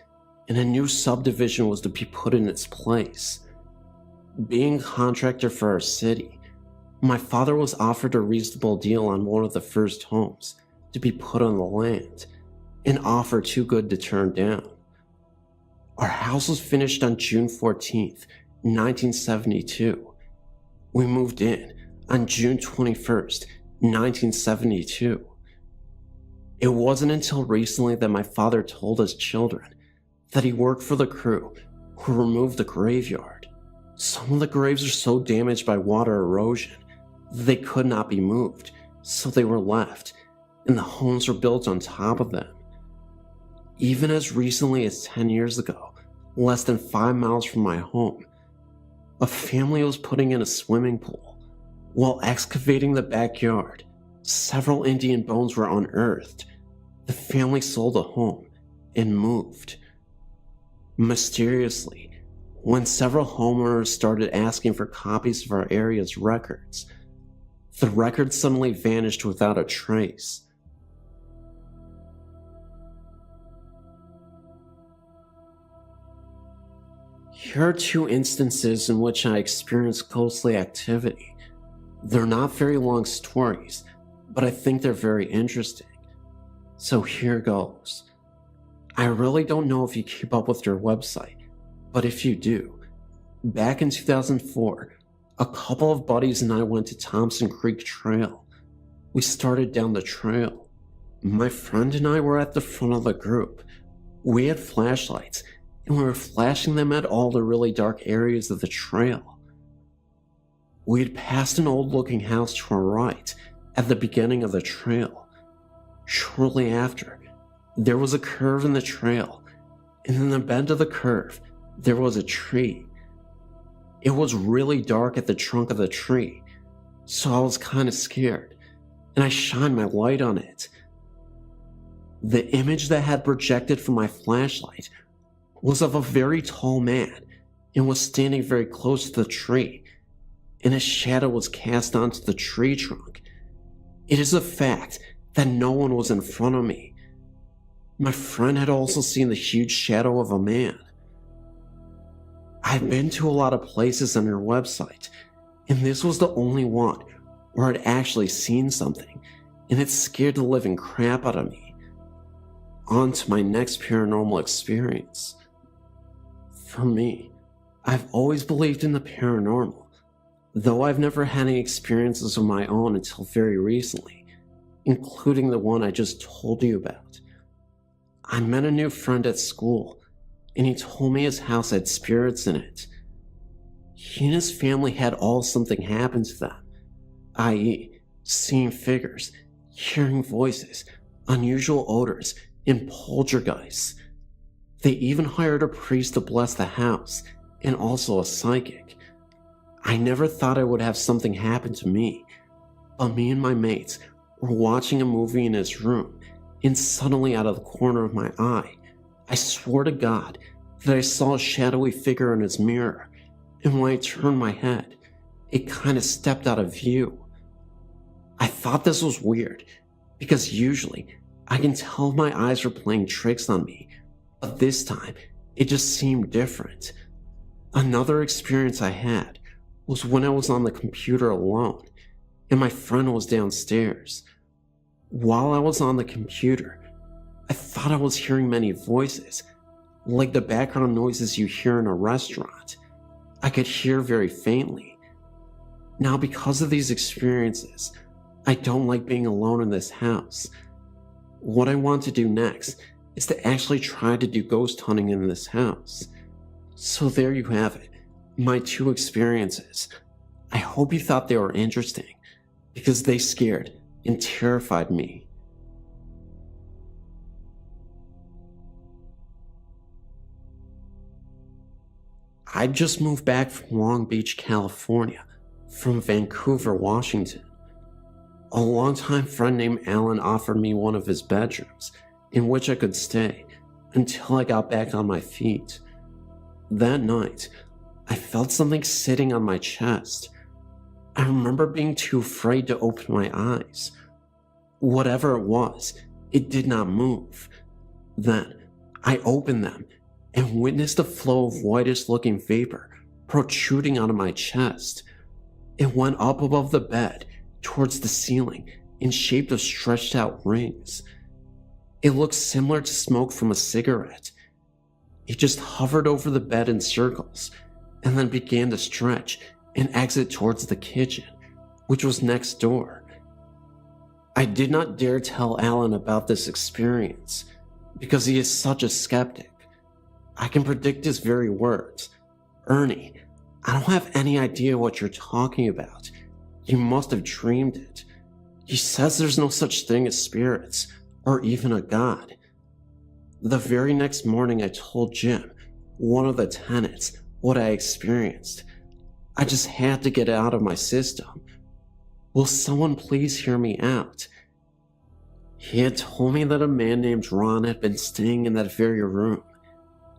and a new subdivision was to be put in its place. Being a contractor for our city, my father was offered a reasonable deal on one of the first homes to be put on the land, an offer too good to turn down. Our house was finished on June 14th, 1972. We moved in on June 21st, 1972. It wasn't until recently that my father told us children that he worked for the crew who removed the graveyard. Some of the graves are so damaged by water erosion that they could not be moved, so they were left, and the homes were built on top of them. Even as recently as 10 years ago, less than 5 miles from my home, a family was putting in a swimming pool. While excavating the backyard, several Indian bones were unearthed. The family sold the home and moved. Mysteriously, when several homeowners started asking for copies of our area's records, the records suddenly vanished without a trace. Here are 2 instances in which I experienced ghostly activity. They're not very long stories, but I think they're very interesting. So here goes. I really don't know if you keep up with your website, but if you do, back in 2004, a couple of buddies and I went to Thompson Creek Trail. We started down the trail. My friend and I were at the front of the group. We had flashlights, and we were flashing them at all the really dark areas of the trail. We had passed an old-looking house to our right at the beginning of the trail. Shortly after, there was a curve in the trail, and in the bend of the curve, there was a tree. It was really dark at the trunk of the tree, so I was kind of scared, and I shined my light on it. The image that had projected from my flashlight was of a very tall man and was standing very close to the tree, and a shadow was cast onto the tree trunk. It is a fact that no one was in front of me. My friend had also seen the huge shadow of a man. I've been to a lot of places on your website, and this was the only one where I'd actually seen something, and it scared the living crap out of me. On to my next paranormal experience. For me, I've always believed in the paranormal, though I've never had any experiences of my own until very recently, including the one I just told you about. I met a new friend at school, and he told me his house had spirits in it. He and his family had all something happen to them, i.e., seeing figures, hearing voices, unusual odors, and poltergeists. They even hired a priest to bless the house, and also a psychic. I never thought I would have something happen to me, but me and my mates were watching a movie in his room, and suddenly out of the corner of my eye, I swore to God that I saw a shadowy figure in his mirror, and when I turned my head, it kind of stepped out of view. I thought this was weird, because usually I can tell if my eyes are playing tricks on me, but this time it just seemed different. Another experience I had was when I was on the computer alone, and my friend was downstairs. While I was on the computer, I thought I was hearing many voices, like the background noises you hear in a restaurant. I could hear very faintly. Now, because of these experiences, I don't like being alone in this house. What I want to do next is to actually try to do ghost hunting in this house. So there you have it, my 2 experiences. I hope you thought they were interesting, because they scared and terrified me. I just moved back from Long Beach, California, from Vancouver, Washington. A longtime friend named Alan offered me one of his bedrooms, in which I could stay until I got back on my feet. That night, I felt something sitting on my chest. I remember being too afraid to open my eyes. Whatever it was, it did not move. Then, I opened them and witnessed a flow of whitish-looking vapor protruding out of my chest. It went up above the bed towards the ceiling in shape of stretched-out rings. It looked similar to smoke from a cigarette. It just hovered over the bed in circles and then began to stretch and exit towards the kitchen, which was next door. I did not dare tell Alan about this experience because he is such a skeptic. I can predict his very words. "Ernie, I don't have any idea what you're talking about. You must have dreamed it. He says there's no such thing as spirits or even a god." The very next morning I told Jim, one of the tenants, what I experienced. I just had to get it out of my system. Will someone please hear me out? He had told me that a man named Ron had been staying in that very room,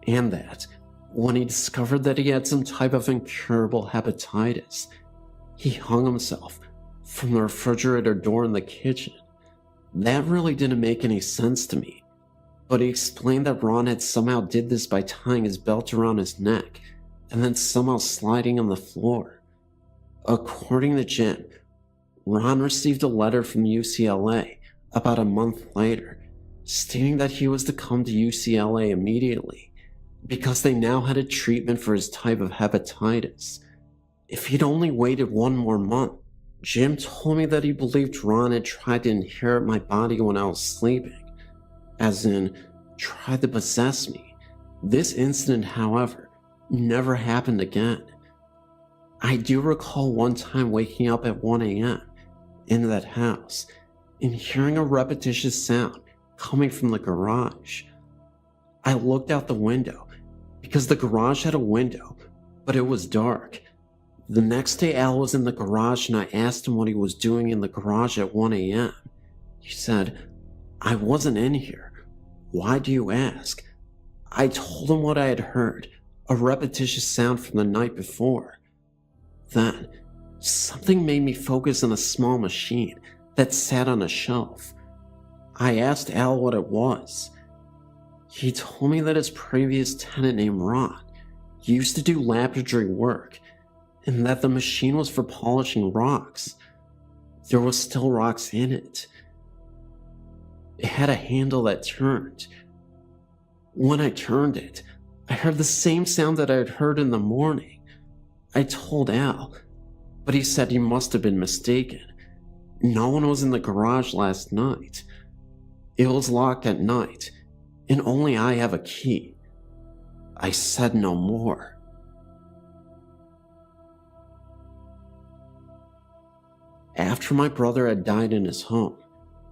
and that, when he discovered that he had some type of incurable hepatitis, he hung himself from the refrigerator door in the kitchen. That really didn't make any sense to me, but he explained that Ron had somehow did this by tying his belt around his neck and then somehow sliding on the floor. According to Jim, Ron received a letter from UCLA about a month later, stating that he was to come to UCLA immediately because they now had a treatment for his type of hepatitis. If he'd only waited one more month, Jim told me that he believed Ron had tried to inherit my body when I was sleeping, as in, tried to possess me. This incident, however, never happened again. I do recall one time waking up at 1 a.m. in that house and hearing a repetitious sound coming from the garage. I looked out the window because the garage had a window, but it was dark. The next day Al was in the garage and I asked him what he was doing in the garage at 1 a.m. He said, "I wasn't in here. Why do you ask?" I told him what I had heard, a repetitious sound from the night before. Then, something made me focus on a small machine that sat on a shelf. I asked Al what it was. He told me that his previous tenant named Ron used to do laboratory work, and that the machine was for polishing rocks. There was still rocks in it. It had a handle that turned. When I turned it, I heard the same sound that I had heard in the morning. I told Al, but he said he must have been mistaken. No one was in the garage last night. It was locked at night, and only I have a key. I said no more. After my brother had died in his home,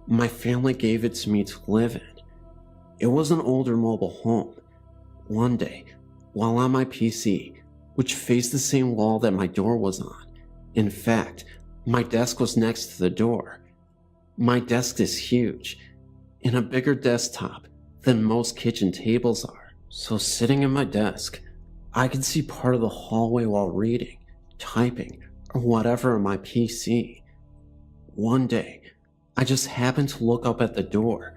my family gave it to me to live in. It was an older mobile home. One day, while on my PC, which faced the same wall that my door was on, in fact, my desk was next to the door. My desk is huge, and a bigger desktop than most kitchen tables are. So sitting at my desk, I could see part of the hallway while reading, typing, or whatever on my PC. One day, I just happened to look up at the door,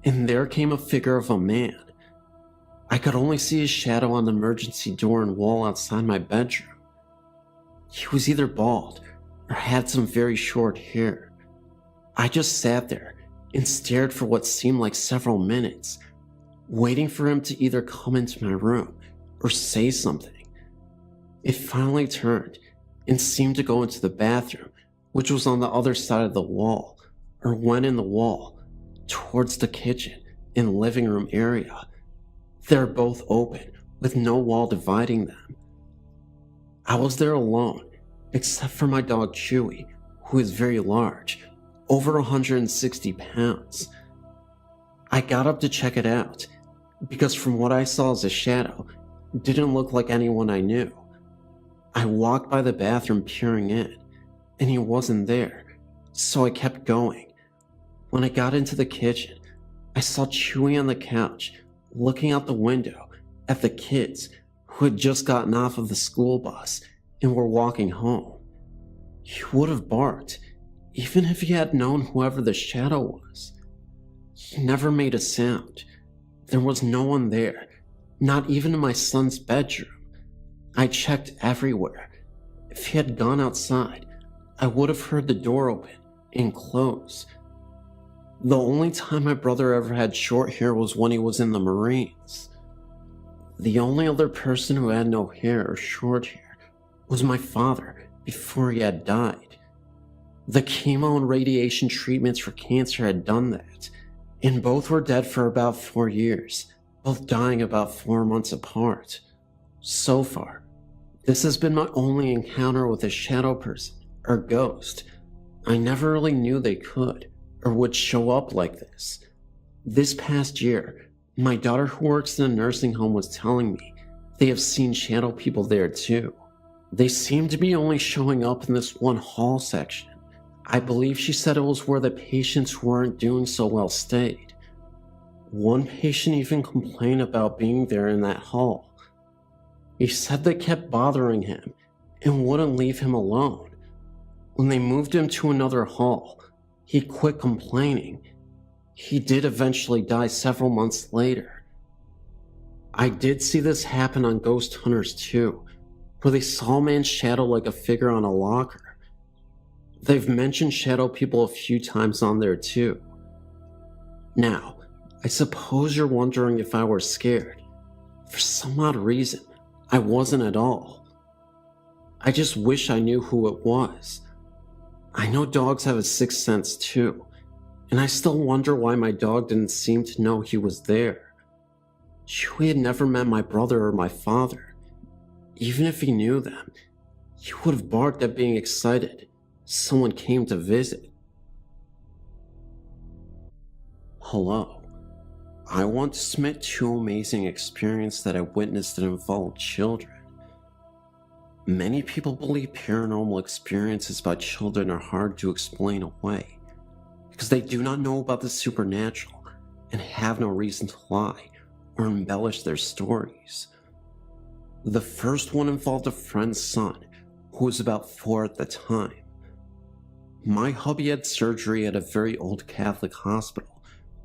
and there came a figure of a man. I could only see his shadow on the emergency door and wall outside my bedroom. He was either bald or had some very short hair. I just sat there and stared for what seemed like several minutes, waiting for him to either come into my room or say something. It finally turned and seemed to go into the bathroom, which was on the other side of the wall, or went in the wall, towards the kitchen and living room area. They're both open, with no wall dividing them. I was there alone, except for my dog Chewy, who is very large, over 160 pounds. I got up to check it out, because from what I saw as a shadow, it didn't look like anyone I knew. I walked by the bathroom peering in, and he wasn't there, so I kept going. When I got into the kitchen, I saw Chewy on the couch, looking out the window at the kids who had just gotten off of the school bus and were walking home. He would have barked, even if he had known whoever the shadow was. He never made a sound. There was no one there, not even in my son's bedroom. I checked everywhere. If he had gone outside, I would have heard the door open and close. The only time my brother ever had short hair was when he was in the Marines. The only other person who had no hair or short hair was my father before he had died. The chemo and radiation treatments for cancer had done that, and both were dead for about 4 years, both dying about 4 months apart. So far, this has been my only encounter with a shadow person or ghost. I never really knew they could or would show up like this. This past year, my daughter who works in a nursing home was telling me they have seen shadow people there too. They seem to be only showing up in this one hall section. I believe she said it was where the patients who weren't doing so well stayed. One patient even complained about being there in that hall. He said they kept bothering him and wouldn't leave him alone. When they moved him to another hall, he quit complaining. He did eventually die several months later. I did see this happen on Ghost Hunters too, where they saw a man's shadow like a figure on a locker. They've mentioned shadow people a few times on there too. Now, I suppose you're wondering if I were scared. For some odd reason, I wasn't at all. I just wish I knew who it was. I know dogs have a sixth sense too, and I still wonder why my dog didn't seem to know he was there. Chewy had never met my brother or my father. Even if he knew them, he would have barked at being excited someone came to visit. Hello. I want to submit 2 amazing experiences that I witnessed that involved children. Many people believe paranormal experiences by children are hard to explain away because they do not know about the supernatural and have no reason to lie or embellish their stories. The first one involved a friend's son who was about 4 at the time. My hubby had surgery at a very old Catholic hospital,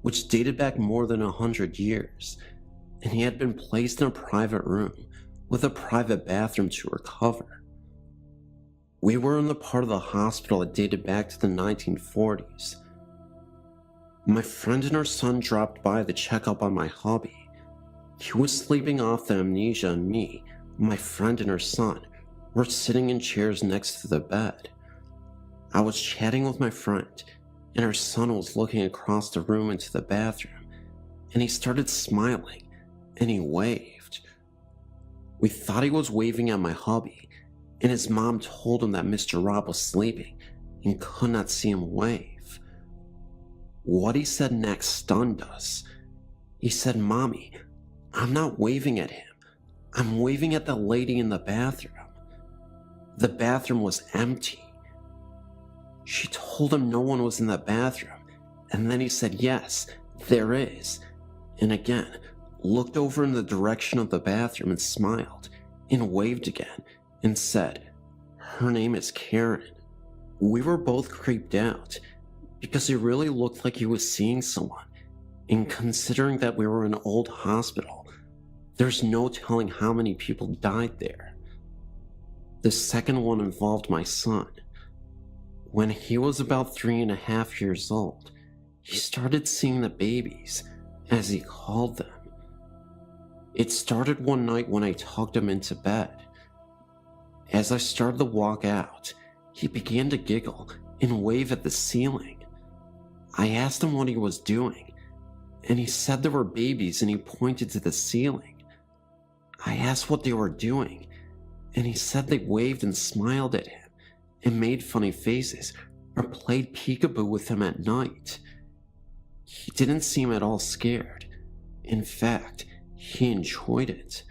which dated back more than 100 years, and he had been placed in a private room with a private bathroom to recover. We were in the part of the hospital that dated back to the 1940s. My friend and her son dropped by to check up on my hubby. He was sleeping off the amnesia, and me, my friend and her son, were sitting in chairs next to the bed. I was chatting with my friend, and her son was looking across the room into the bathroom, and he started smiling, and he waved. We thought he was waving at my hubby, and his mom told him that Mr. Rob was sleeping and could not see him wave. What he said next stunned us. He said, "Mommy, I'm not waving at him. I'm waving at the lady in the bathroom." The bathroom was empty. She told him no one was in the bathroom, and then he said, "Yes, there is," and again looked over in the direction of the bathroom and smiled and waved again and said, "Her name is Karen." We were both creeped out because he really looked like he was seeing someone, and considering that we were in an old hospital, there's no telling how many people died there. The second one involved my son. When he was about 3.5 years old, he started seeing the babies, as he called them. It started one night when I tucked him into bed. As I started to walk out, he began to giggle and wave at the ceiling. I asked him what he was doing, and he said there were babies, and he pointed to the ceiling. I asked what they were doing, and he said they waved and smiled at him and made funny faces or played peekaboo with him at night. He didn't seem at all scared. In fact, he enjoyed it.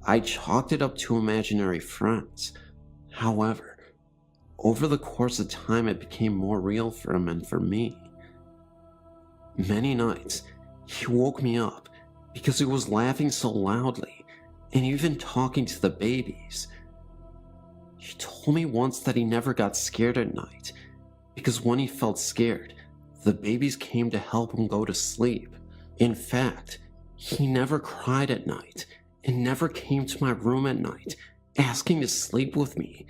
I chalked it up to imaginary friends. However, over the course of time, it became more real for him and for me. Many nights, he woke me up because he was laughing so loudly and even talking to the babies. He told me once that he never got scared at night because when he felt scared, the babies came to help him go to sleep. In fact, he never cried at night and never came to my room at night asking to sleep with me.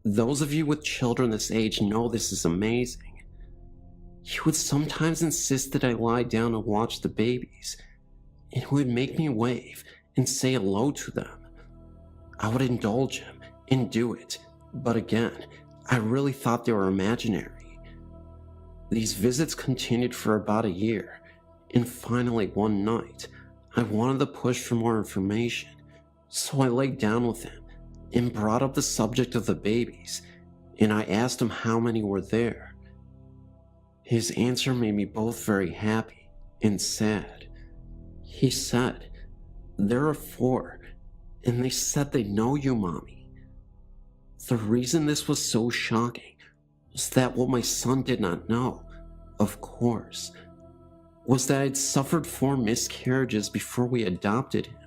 Those of you with children this age know this is amazing. He would sometimes insist that I lie down and watch the babies, and he would make me wave and say hello to them. I would indulge him and do it, but again, I really thought they were imaginary. These visits continued for about a year, and finally one night, I wanted to push for more information, so I laid down with him and brought up the subject of the babies, and I asked him how many were there. His answer made me both very happy and sad. He said, "There are 4, and they said they know you, Mommy." The reason this was so shocking was that what my son did not know, of course, was that I'd suffered 4 miscarriages before we adopted him.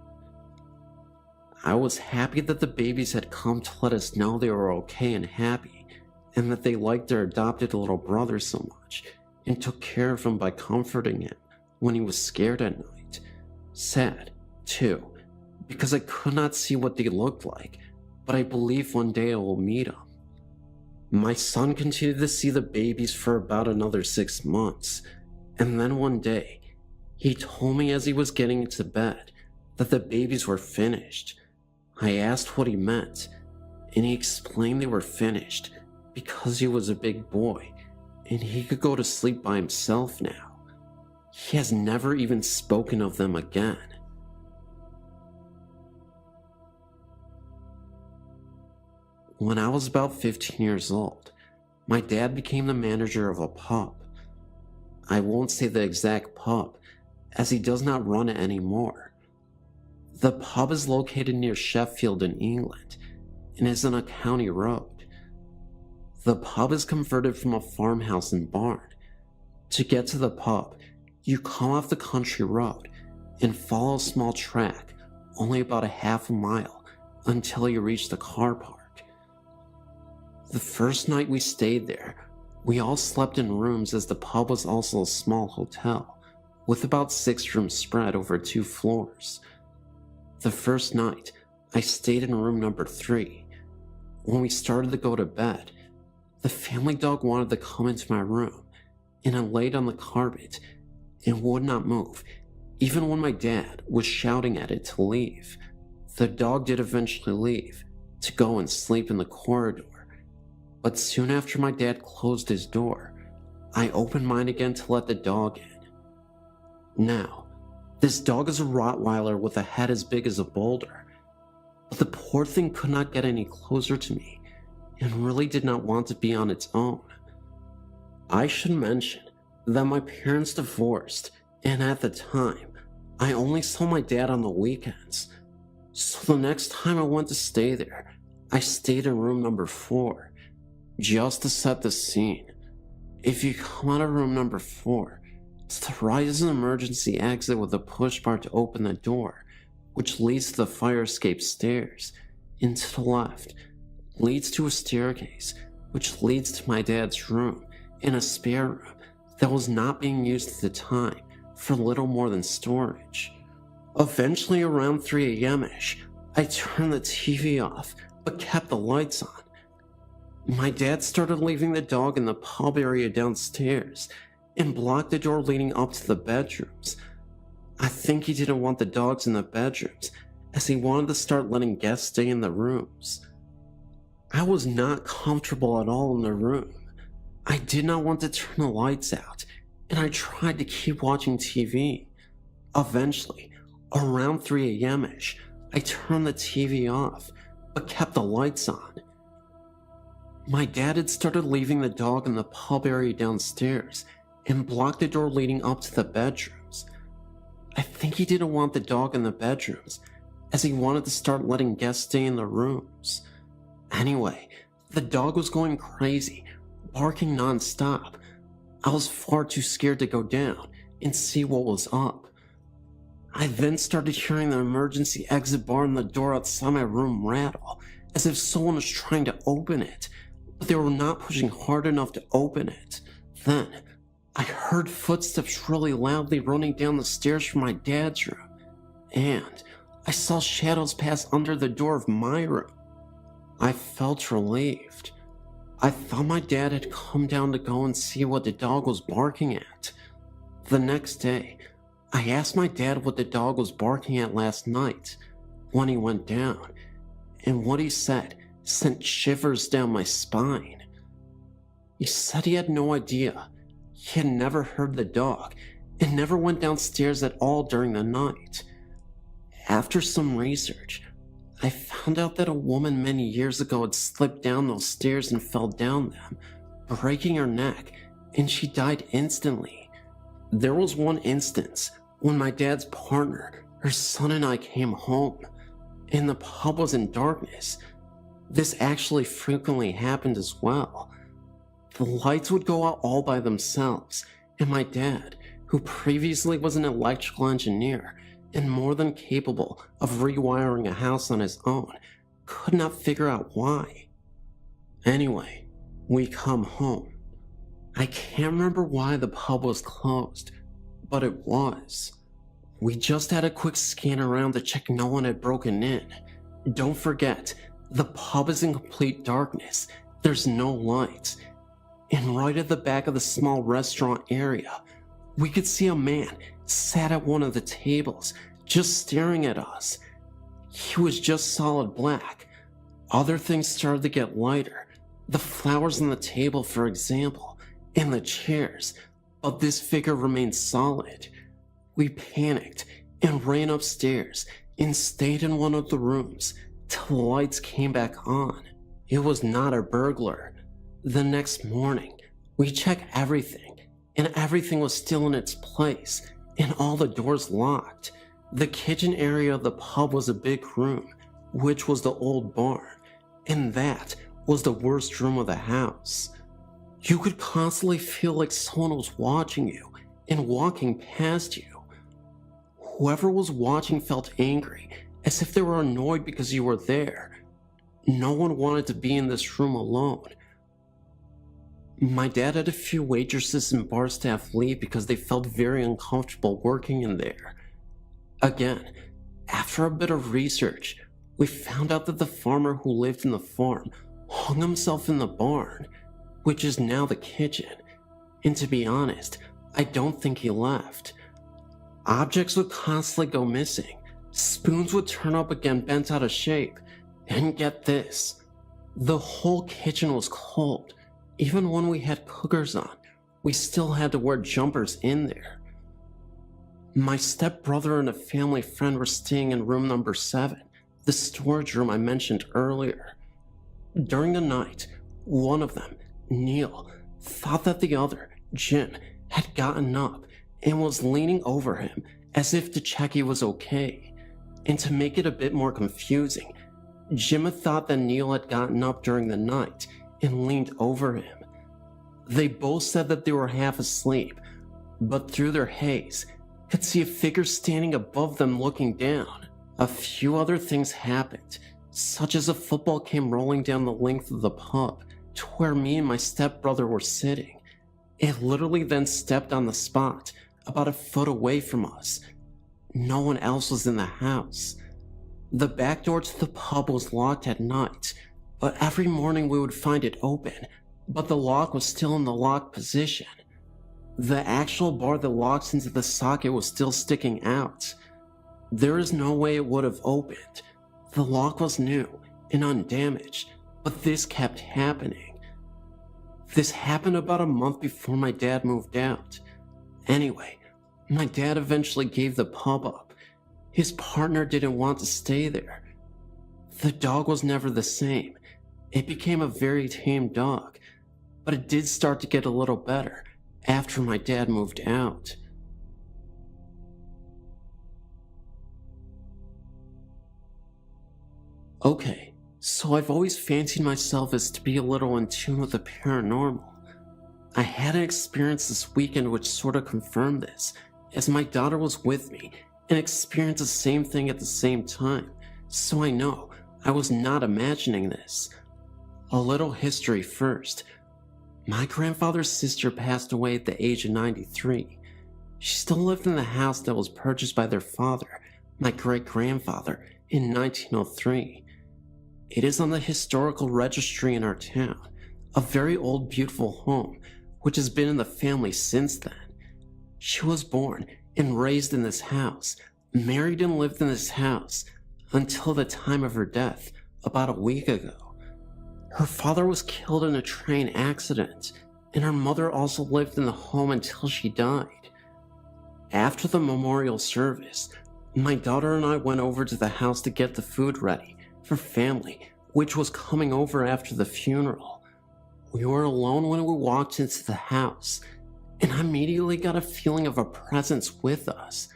I was happy that the babies had come to let us know they were okay and happy, and that they liked their adopted little brother so much, and took care of him by comforting him when he was scared at night. Sad, too, because I could not see what they looked like, but I believe one day I will meet them. My son continued to see the babies for about another 6 months, and then one day, he told me as he was getting into bed that the babies were finished. I asked what he meant, and he explained they were finished because he was a big boy and he could go to sleep by himself now. He has never even spoken of them again. When I was about 15 years old, my dad became the manager of a pub. I won't say the exact pub, as he does not run it anymore. The pub is located near Sheffield in England and is on a county road. The pub is converted from a farmhouse and barn. To get to the pub, you come off the country road and follow a small track only about a half a mile until you reach the car park. The first night we stayed there, we all slept in rooms as the pub was also a small hotel with about 6 rooms spread over 2 floors. The first night, I stayed in room number 3. When we started to go to bed, the family dog wanted to come into my room, and I laid on the carpet and would not move, even when my dad was shouting at it to leave. The dog did eventually leave to go and sleep in the corridor, but soon after my dad closed his door, I opened mine again to let the dog in. Now, this dog is a Rottweiler with a head as big as a boulder, but the poor thing could not get any closer to me and really did not want to be on its own. I should mention that my parents divorced, and at the time, I only saw my dad on the weekends, so the next time I went to stay there, I stayed in room number 4, just to set the scene. If you come out of room number 4, To the right is an emergency exit with a push bar to open the door, which leads to the fire escape stairs, and to the left leads to a staircase, which leads to my dad's room and a spare room that was not being used at the time for little more than storage. Eventually, around 3 a.m.-ish, I turned the TV off but kept the lights on. My dad started leaving the dog in the pub area downstairs and blocked the door leading up to the bedrooms. I think he didn't want the dogs in the bedrooms, as he wanted to start letting guests stay in the rooms. I was not comfortable at all in the room. I did not want to turn the lights out, and I tried to keep watching TV. Eventually, around 3 a.m.-ish, I turned the TV off, but kept the lights on. My dad had started leaving the dog in the pub area downstairs and blocked the door leading up to the bedrooms. I think he didn't want the dog in the bedrooms, as he wanted to start letting guests stay in the rooms. Anyway, the dog was going crazy, barking non-stop. I was far too scared to go down and see what was up. I then started hearing the emergency exit bar on the door outside my room rattle, as if someone was trying to open it, but they were not pushing hard enough to open it. Then, I heard footsteps really loudly running down the stairs from my dad's room, and I saw shadows pass under the door of my room. I felt relieved. I thought my dad had come down to go and see what the dog was barking at. The next day, I asked my dad what the dog was barking at last night when he went down, and what he said sent shivers down my spine. He said he had no idea. He had never heard the dog and never went downstairs at all during the night. After some research, I found out that a woman many years ago had slipped down those stairs and fell down them, breaking her neck, and she died instantly. There was one instance when my dad's partner, her son, and I came home, and the pub was in darkness. This actually frequently happened as well. The lights would go out all by themselves, and my dad, who previously was an electrical engineer and more than capable of rewiring a house on his own, could not figure out why. Anyway, we come home. I can't remember why the pub was closed, but it was. We just had a quick scan around to check no one had broken in. Don't forget, the pub is in complete darkness. There's no lights. And right at the back of the small restaurant area, we could see a man sat at one of the tables, just staring at us. He was just solid black. Other things started to get lighter. The flowers on the table, for example, and the chairs, but this figure remained solid. We panicked and ran upstairs and stayed in one of the rooms till the lights came back on. It was not a burglar. The next morning, we checked everything, and everything was still in its place, and all the doors locked. The kitchen area of the pub was a big room, which was the old barn, and that was the worst room of the house. You could constantly feel like someone was watching you and walking past you. Whoever was watching felt angry, as if they were annoyed because you were there. No one wanted to be in this room alone. My dad had a few waitresses and bar staff leave because they felt very uncomfortable working in there. Again, after a bit of research, we found out that the farmer who lived in the farm hung himself in the barn, which is now the kitchen. And to be honest, I don't think he left. Objects would constantly go missing. Spoons would turn up again bent out of shape. And get this, the whole kitchen was cold. Even when we had cookers on, we still had to wear jumpers in there. My stepbrother and a family friend were staying in room number 7, the storage room I mentioned earlier. During the night, one of them, Neil, thought that the other, Jim, had gotten up and was leaning over him as if to check he was okay. And to make it a bit more confusing, Jim had thought that Neil had gotten up during the night and leaned over him. They both said that they were half asleep, but through their haze, could see a figure standing above them looking down. A few other things happened, such as a football came rolling down the length of the pub to where me and my stepbrother were sitting. It literally then stepped on the spot, about a foot away from us. No one else was in the house. The back door to the pub was locked at night, but every morning we would find it open, but the lock was still in the locked position. The actual bar that locks into the socket was still sticking out. There is no way it would have opened. The lock was new and undamaged, but this kept happening. This happened about a month before my dad moved out. Anyway, my dad eventually gave the pub up. His partner didn't want to stay there. The dog was never the same. It became a very tame dog, but it did start to get a little better after my dad moved out. Okay, so I've always fancied myself as to be a little in tune with the paranormal. I had an experience this weekend which sort of confirmed this, as my daughter was with me and experienced the same thing at the same time, so I know I was not imagining this. A little history first. My grandfather's sister passed away at the age of 93. She still lived in the house that was purchased by their father, my great-grandfather, in 1903. It is on the historical registry in our town, a very old beautiful home, which has been in the family since then. She was born and raised in this house, married and lived in this house, until the time of her death, about a week ago. Her father was killed in a train accident, and her mother also lived in the home until she died. After the memorial service, my daughter and I went over to the house to get the food ready for family, which was coming over after the funeral. We were alone when we walked into the house, and I immediately got a feeling of a presence with us.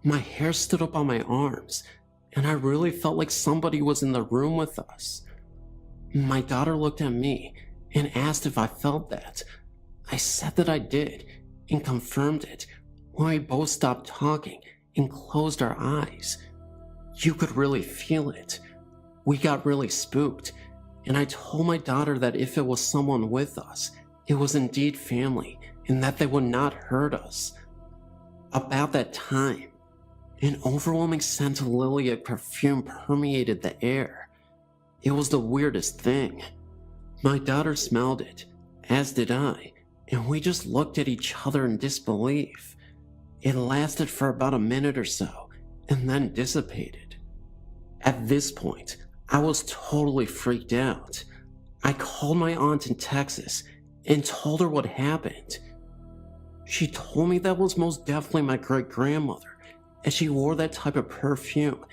My hair stood up on my arms, and I really felt like somebody was in the room with us. My daughter looked at me and asked if I felt that. I said that I did, and confirmed it when we both stopped talking and closed our eyes. You could really feel it. We got really spooked, and I told my daughter that if it was someone with us, it was indeed family, and that they would not hurt us. About that time, an overwhelming scent of lilac perfume permeated the air. It was the weirdest thing. My daughter smelled it, as did I, and we just looked at each other in disbelief. It lasted for about a minute or so, and then dissipated. At this point, I was totally freaked out. I called my aunt in Texas and told her what happened. She told me that was most definitely my great-grandmother, as she wore that type of perfume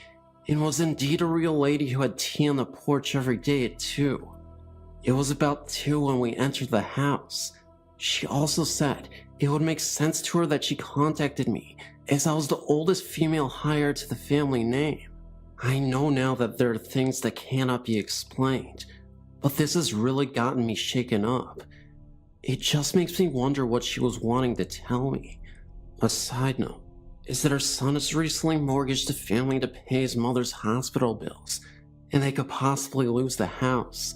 and was indeed a real lady who had tea on the porch every day at 2. It was about 2 when we entered the house. She also said it would make sense to her that she contacted me, as I was the oldest female heir to the family name. I know now that there are things that cannot be explained, but this has really gotten me shaken up. It just makes me wonder what she was wanting to tell me. A side note is that her son has recently mortgaged the family to pay his mother's hospital bills, and they could possibly lose the house.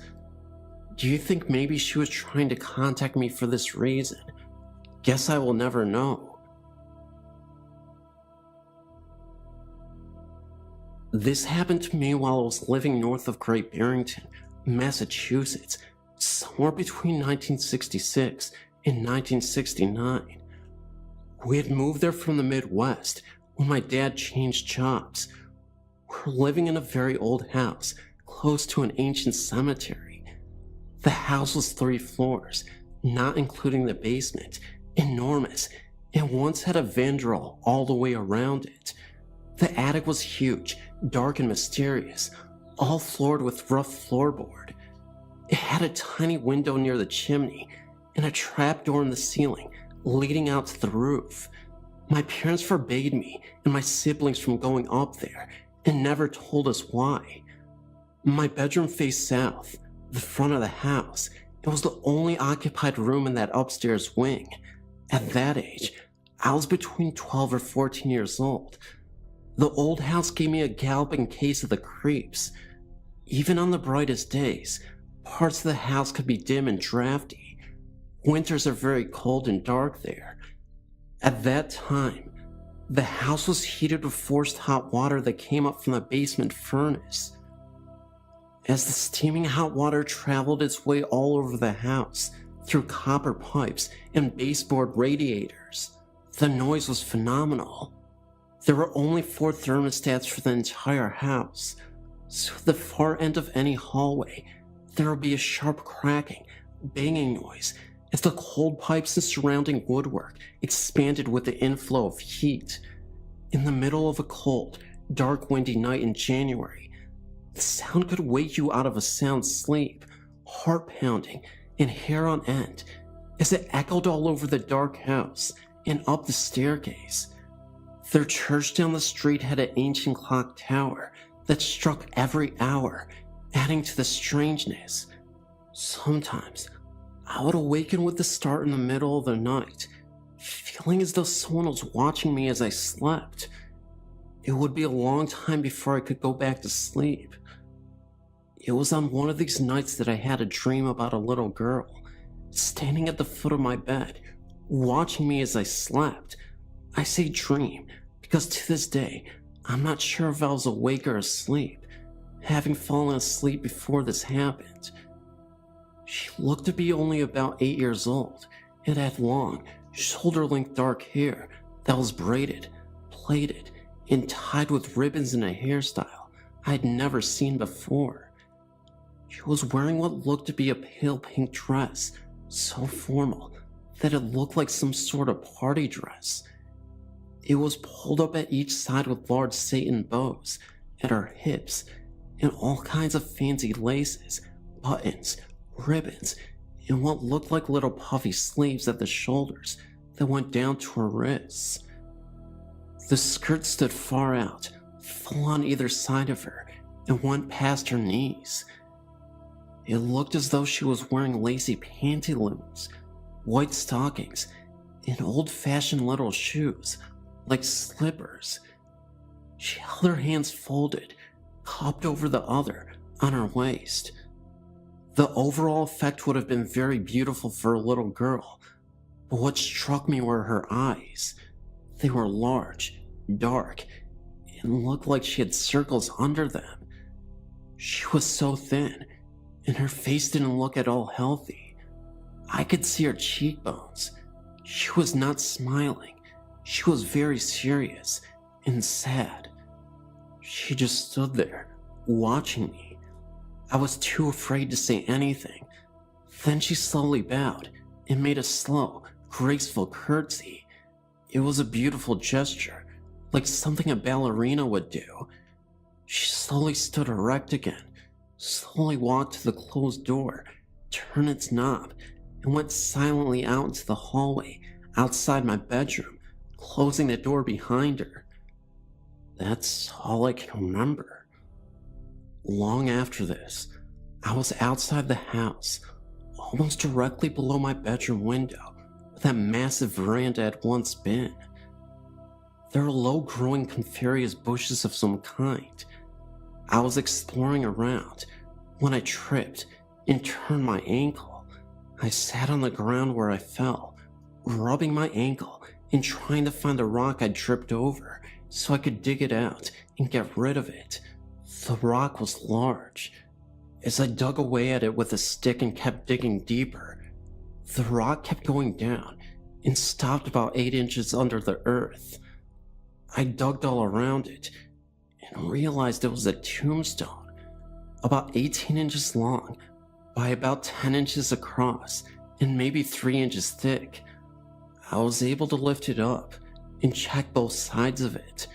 Do you think maybe she was trying to contact me for this reason? Guess I will never know. This happened to me while I was living north of Great Barrington, Massachusetts, somewhere between 1966 and 1969. We had moved there from the Midwest when my dad changed jobs. We're living in a very old house close to an ancient cemetery. The house was 3 floors, not including the basement, enormous, and once had a vandrel all the way around it. The attic was huge, dark and mysterious, all floored with rough floorboard. It had a tiny window near the chimney and a trapdoor in the ceiling leading out to the roof. My parents forbade me and my siblings from going up there and never told us why. My bedroom faced south, the front of the house. It was the only occupied room in that upstairs wing. At that age, I was between 12 or 14 years old. The old house gave me a galloping case of the creeps. Even on the brightest days, parts of the house could be dim and drafty. Winters are very cold and dark there. At that time, the house was heated with forced hot water that came up from the basement furnace. As the steaming hot water traveled its way all over the house, through copper pipes and baseboard radiators, the noise was phenomenal. There were only 4 thermostats for the entire house, so at the far end of any hallway, there would be a sharp cracking, banging noise as the cold pipes and surrounding woodwork expanded with the inflow of heat. In the middle of a cold, dark, windy night in January, the sound could wake you out of a sound sleep, heart pounding and hair on end, as it echoed all over the dark house and up the staircase. Their church down the street had an ancient clock tower that struck every hour, adding to the strangeness. Sometimes, I would awaken with the start in the middle of the night, feeling as though someone was watching me as I slept. It would be a long time before I could go back to sleep. It was on one of these nights that I had a dream about a little girl, standing at the foot of my bed, watching me as I slept. I say dream because to this day, I'm not sure if I was awake or asleep, having fallen asleep before this happened. She looked to be only about 8 years old and had long, shoulder-length dark hair that was braided, plaited, and tied with ribbons in a hairstyle I had never seen before. She was wearing what looked to be a pale pink dress, so formal that it looked like some sort of party dress. It was pulled up at each side with large satin bows at her hips and all kinds of fancy laces, buttons, ribbons, and what looked like little puffy sleeves at the shoulders that went down to her wrists. The skirt stood far out, full on either side of her, and went past her knees. It looked as though she was wearing lacy pantaloons, white stockings, and old-fashioned little shoes, like slippers. She held her hands folded, cupped over the other, on her waist. The overall effect would have been very beautiful for a little girl, but what struck me were her eyes. They were large, dark, and looked like she had circles under them. She was so thin, and her face didn't look at all healthy. I could see her cheekbones. She was not smiling. She was very serious and sad. She just stood there, watching me. I was too afraid to say anything. Then she slowly bowed and made a slow, graceful curtsy. It was a beautiful gesture, like something a ballerina would do. She slowly stood erect again, slowly walked to the closed door, turned its knob, and went silently out into the hallway outside my bedroom, closing the door behind her. That's all I can remember. Long after this, I was outside the house, almost directly below my bedroom window, where that massive veranda had once been. There were low-growing coniferous bushes of some kind. I was exploring around when I tripped and turned my ankle. I sat on the ground where I fell, rubbing my ankle and trying to find the rock I tripped over so I could dig it out and get rid of it. The rock was large. As I dug away at it with a stick and kept digging deeper, the rock kept going down and stopped about 8 inches under the earth. I dug all around it and realized it was a tombstone, about 18 inches long by about 10 inches across and maybe 3 inches thick. I was able to lift it up and check both sides of it.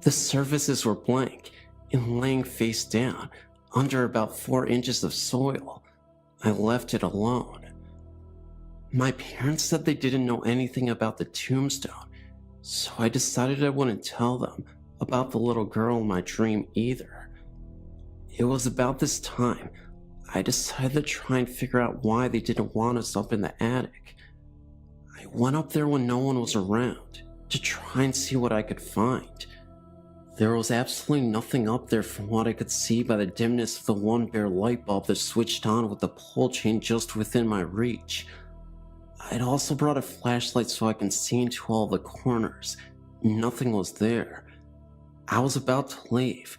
The surfaces were blank and laying face down under about 4 inches of soil. I left it alone. My parents said they didn't know anything about the tombstone, so I decided I wouldn't tell them about the little girl in my dream either. It was about this time I decided to try and figure out why they didn't want us up in the attic. I went up there when no one was around to try and see what I could find. There was absolutely nothing up there from what I could see by the dimness of the one bare light bulb that switched on with the pull chain just within my reach. I'd also brought a flashlight so I can see into all the corners. Nothing was there. I was about to leave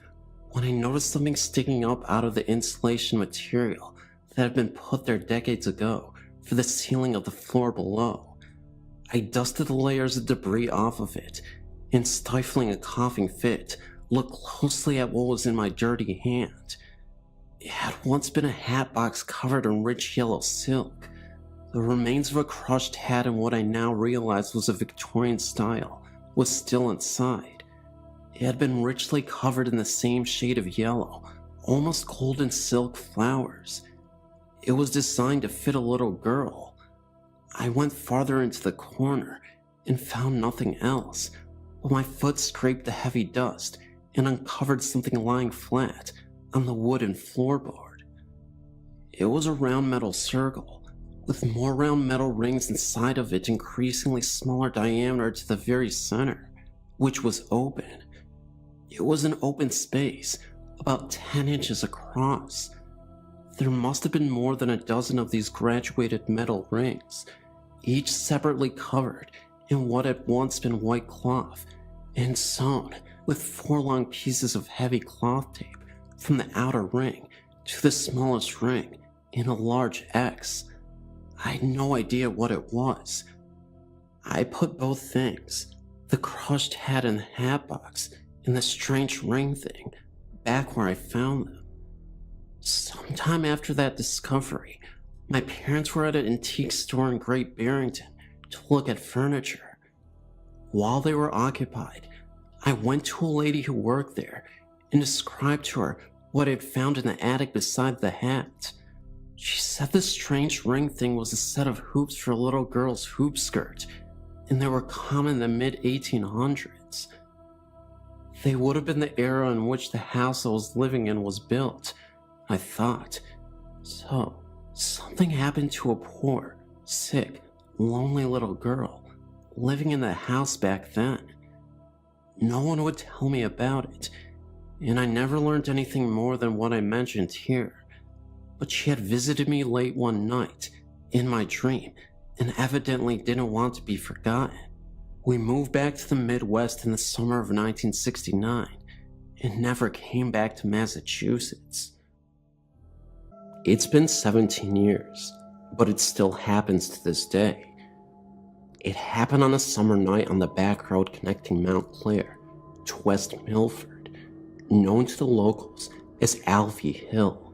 when I noticed something sticking up out of the insulation material that had been put there decades ago for the ceiling of the floor below. I dusted the layers of debris off of it, and stifling a coughing fit, looked closely at what was in my dirty hand. It had once been a hat box covered in rich yellow silk. The remains of a crushed hat and what I now realized was a Victorian style was still inside. It had been richly covered in the same shade of yellow, almost golden silk flowers. It was designed to fit a little girl. I went farther into the corner and found nothing else, but my foot scraped the heavy dust and uncovered something lying flat on the wooden floorboard. It was a round metal circle, with more round metal rings inside of it increasingly smaller diameter to the very center, which was open. It was an open space, about 10 inches across. There must have been more than a dozen of these graduated metal rings, each separately covered in what had once been white cloth and sewn with 4 long pieces of heavy cloth tape from the outer ring to the smallest ring in a large X. I had no idea what it was. I put both things, the crushed hat and the hat box, and the strange ring thing, back where I found them. Sometime after that discovery, my parents were at an antique store in Great Barrington to look at furniture. While they were occupied, I went to a lady who worked there and described to her what I had found in the attic beside the hat. She said the strange ring thing was a set of hoops for a little girl's hoop skirt, and they were common in the mid-1800s. They would have been the era in which the house I was living in was built, I thought. So, something happened to a poor, sick, lonely little girl living in the house back then. No one would tell me about it, and I never learned anything more than what I mentioned here. But she had visited me late one night, in my dream, and evidently didn't want to be forgotten. We moved back to the Midwest in the summer of 1969, and never came back to Massachusetts. It's been 17 years, but it still happens to this day. It happened on a summer night on the back road connecting Mount Clair to West Milford, known to the locals as Alfie Hill.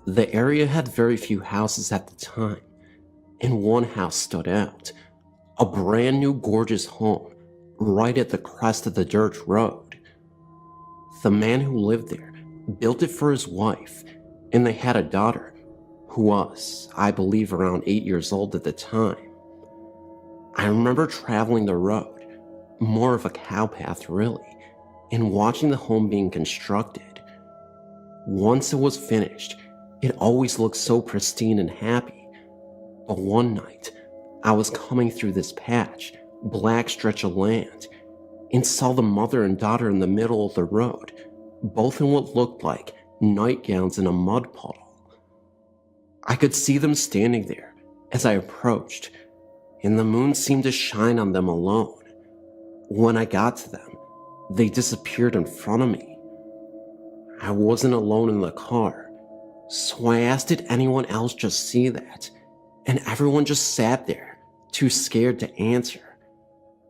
The area had very few houses at the time, and one house stood out, a brand new gorgeous home right at the crest of the dirt road. The man who lived there built it for his wife, and they had a daughter who was, I believe, around 8 years old at the time. I remember traveling the road, more of a cowpath really, and watching the home being constructed. Once it was finished, it always looked so pristine and happy. But one night, I was coming through this patch, black stretch of land, and saw the mother and daughter in the middle of the road, both in what looked like nightgowns in a mud puddle. I could see them standing there as I approached, and the moon seemed to shine on them alone. When I got to them, they disappeared in front of me. I wasn't alone in the car, so I asked did anyone else just see that, and everyone just sat there, too scared to answer.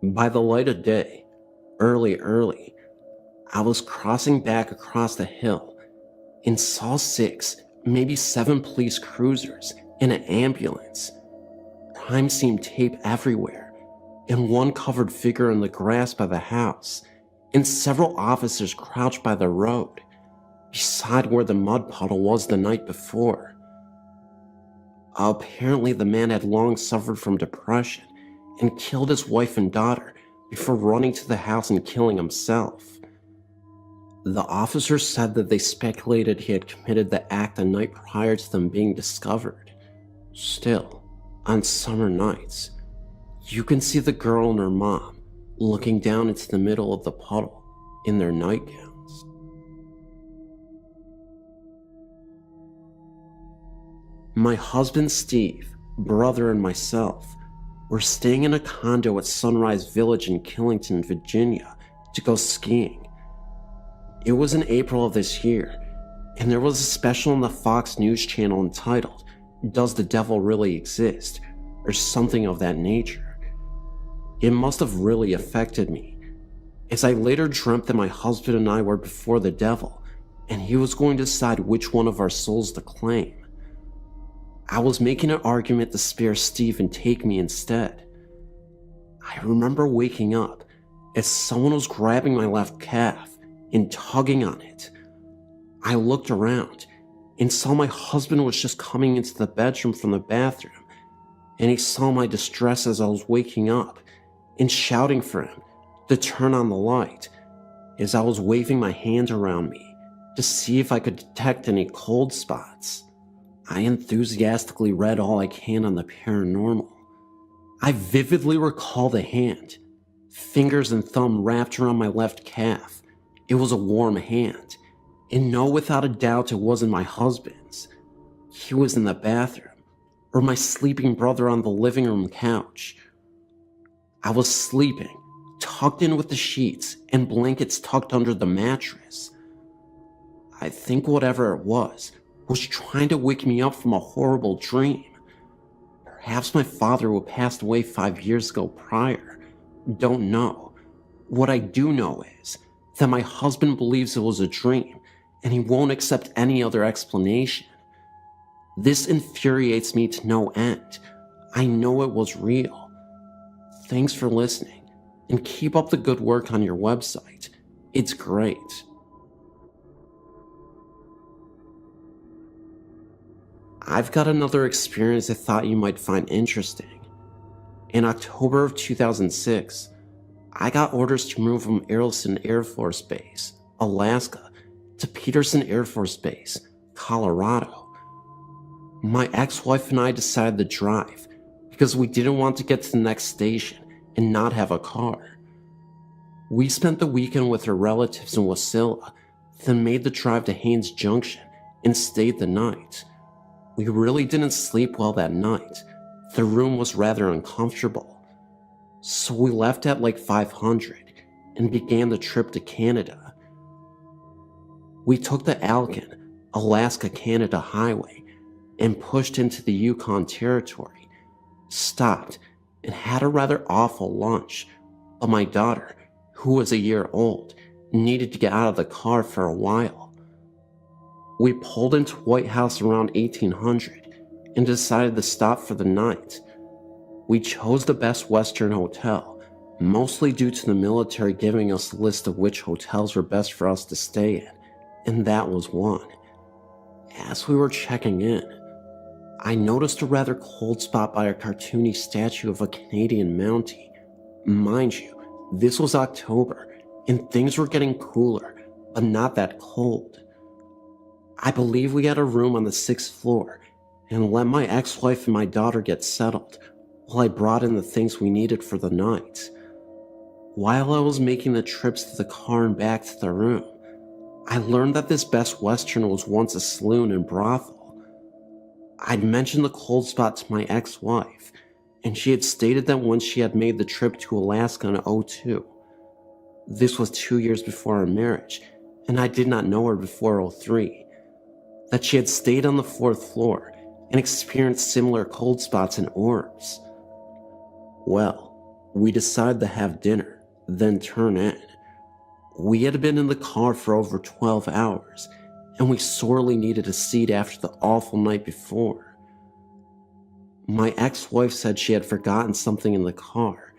By the light of day, early, I was crossing back across the hill and saw 6, maybe 7 police cruisers and an ambulance. Crime scene tape everywhere, and one covered figure in the grass by the house, and several officers crouched by the road, beside where the mud puddle was the night before. Apparently the man had long suffered from depression and killed his wife and daughter before running to the house and killing himself. The officers said that they speculated he had committed the act the night prior to them being discovered. Still, on summer nights, You can see the girl and her mom looking down into the middle of the puddle in their nightgowns. My husband Steve, brother, and myself were staying in a condo at Sunrise Village in Killington, Virginia to go skiing. It was in April of this year, and there was a special on the Fox News channel entitled, "Does the Devil Really Exist?" or something of that nature. It must have really affected me, as I later dreamt that my husband and I were before the devil, and he was going to decide which one of our souls to claim. I was making an argument to spare Steve and take me instead. I remember waking up as someone was grabbing my left calf and tugging on it. I looked around and saw my husband was just coming into the bedroom from the bathroom, and he saw my distress as I was waking up and shouting for him to turn on the light as I was waving my hand around me to see if I could detect any cold spots. I enthusiastically read all I can on the paranormal. I vividly recall the hand, fingers and thumb wrapped around my left calf. It was a warm hand, and no, without a doubt it wasn't my husband's. He was in the bathroom, or my sleeping brother on the living room couch. I was sleeping, tucked in with the sheets and blankets tucked under the mattress. I think whatever it was trying to wake me up from a horrible dream. Perhaps my father, who passed away 5 years ago prior. Don't know. What I do know is that my husband believes it was a dream, and he won't accept any other explanation. This infuriates me to no end. I know it was real. Thanks for listening, and keep up the good work on your website. It's great. I've got another experience I thought you might find interesting. In October of 2006, I got orders to move from Arlington Air Force Base, Alaska, to Peterson Air Force Base, Colorado. My ex-wife and I decided to drive because we didn't want to get to the next station and not have a car. We spent the weekend with her relatives in Wasilla, then made the drive to Haines Junction and stayed the night. We really didn't sleep well that night. The room was rather uncomfortable. So we left at like 500 and began the trip to Canada. We took the Alcan, Alaska-Canada highway and pushed into the Yukon Territory, stopped and had a rather awful lunch, but my daughter, who was a year old, needed to get out of the car for a while. We pulled into White House around 1800 and decided to stop for the night. We chose the Best Western Hotel, mostly due to the military giving us a list of which hotels were best for us to stay in, and that was one. As we were checking in, I noticed a rather cold spot by a cartoony statue of a Canadian Mountie. Mind you, this was October, and things were getting cooler, but not that cold. I believe we had a room on the 6th floor and let my ex-wife and my daughter get settled while I brought in the things we needed for the night. While I was making the trips to the car and back to the room, I learned that this Best Western was once a saloon and brothel. I'd mentioned the cold spot to my ex-wife, and she had stated that once she had made the trip to Alaska in 2002. This was 2 years before our marriage, and I did not know her before 2003. That she had stayed on the 4th floor and experienced similar cold spots and orbs. Well, we decided to have dinner, then turn in. We had been in the car for over 12 hours, and we sorely needed a seat after the awful night before. My ex-wife said she had forgotten something in the car,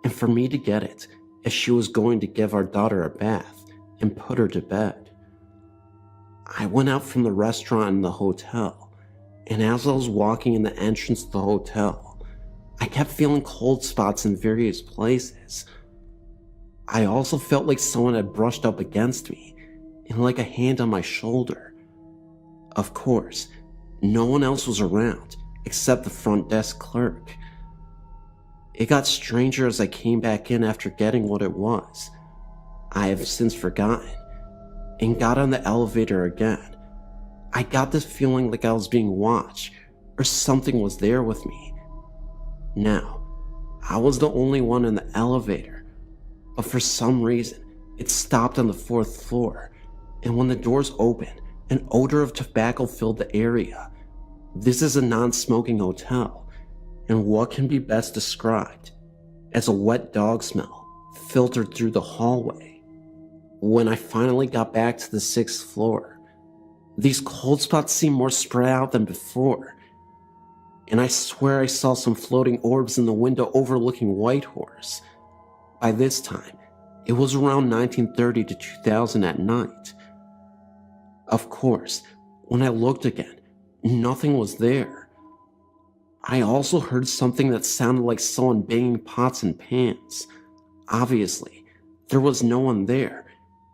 and for me to get it, as she was going to give our daughter a bath and put her to bed. I went out from the restaurant and the hotel, and as I was walking in the entrance to the hotel, I kept feeling cold spots in various places. I also felt like someone had brushed up against me, and like a hand on my shoulder. Of course, no one else was around except the front desk clerk. It got stranger as I came back in after getting what it was. I have since forgotten, and got on the elevator again. I got this feeling like I was being watched, or something was there with me. Now, I was the only one in the elevator, but for some reason, it stopped on the 4th floor, and when the doors opened, an odor of tobacco filled the area. This is a non-smoking hotel, and what can be best described as a wet dog smell filtered through the hallway. When I finally got back to the 6th floor, these cold spots seemed more spread out than before, and I swear I saw some floating orbs in the window overlooking Whitehorse. By this time, it was around 1930 to 2000 at night. Of course, when I looked again, nothing was there. I also heard something that sounded like someone banging pots and pans. Obviously, there was no one there,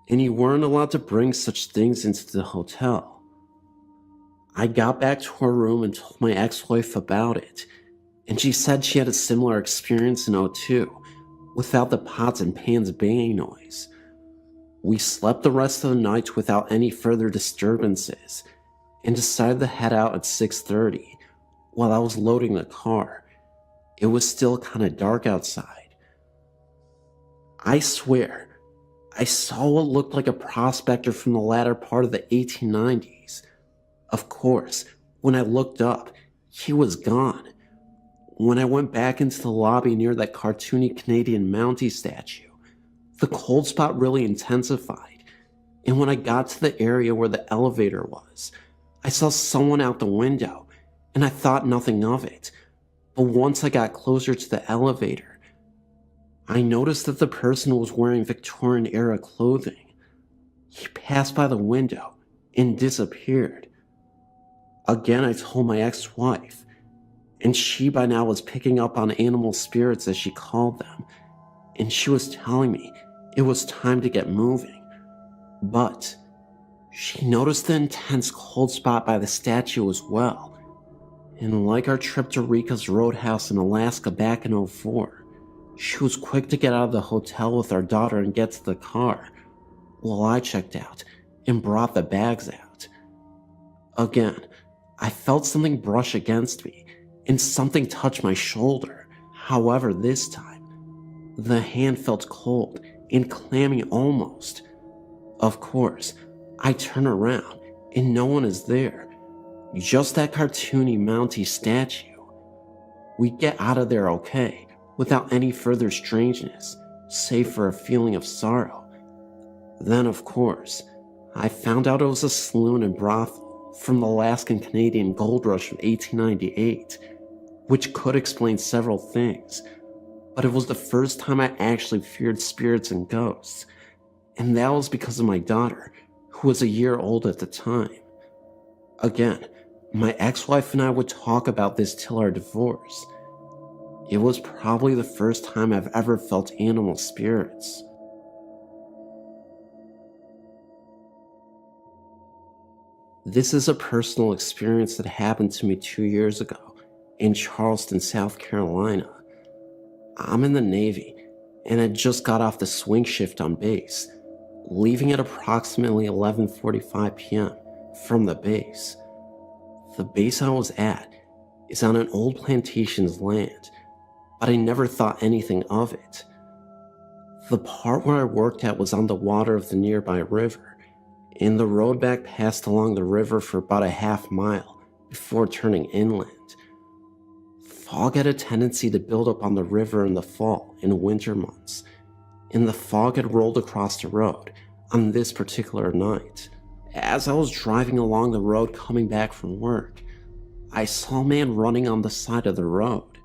and you weren't allowed to bring such things into the hotel. I got back to her room and told my ex-wife about it, and she said she had a similar experience in '02, without the pots and pans banging noise. We slept the rest of the night without any further disturbances, and decided to head out at 6:30. While I was loading the car, it was still kind of dark outside. I swear, I saw what looked like a prospector from the latter part of the 1890s. Of course, when I looked up, he was gone. When I went back into the lobby near that cartoony Canadian Mountie statue, the cold spot really intensified, and when I got to the area where the elevator was, I saw someone out the window, and I thought nothing of it. But once I got closer to the elevator, I noticed that the person was wearing Victorian-era clothing. He passed by the window and disappeared. Again, I told my ex-wife, and she by now was picking up on animal spirits, as she called them, and she was telling me it was time to get moving. But she noticed the intense cold spot by the statue as well, and like our trip to Rika's Roadhouse in Alaska back in '04, she was quick to get out of the hotel with our daughter and get to the car, while I checked out and brought the bags out. Again, I felt something brush against me, and something touched my shoulder. However, this time, the hand felt cold and clammy almost. Of course, I turn around, and no one is there. Just that cartoony Mountie statue. We get out of there okay, without any further strangeness, save for a feeling of sorrow. Then, of course, I found out it was a saloon and brothel from the Alaskan Canadian gold rush of 1898, which could explain several things, but it was the first time I actually feared spirits and ghosts, and that was because of my daughter, who was a year old at the time. Again, my ex-wife and I would talk about this till our divorce. It was probably the first time I've ever felt animal spirits. This is a personal experience that happened to me 2 years ago in Charleston, South Carolina. I'm in the Navy and had just got off the swing shift on base, leaving at approximately 11:45 p.m. from the base. The base I was at is on an old plantation's land, but I never thought anything of it. The part where I worked at was on the water of the nearby river, and the road back passed along the river for about a half mile before turning inland. Fog had a tendency to build up on the river in the fall and winter months, and the fog had rolled across the road on this particular night. As I was driving along the road coming back from work, I saw a man running on the side of the road.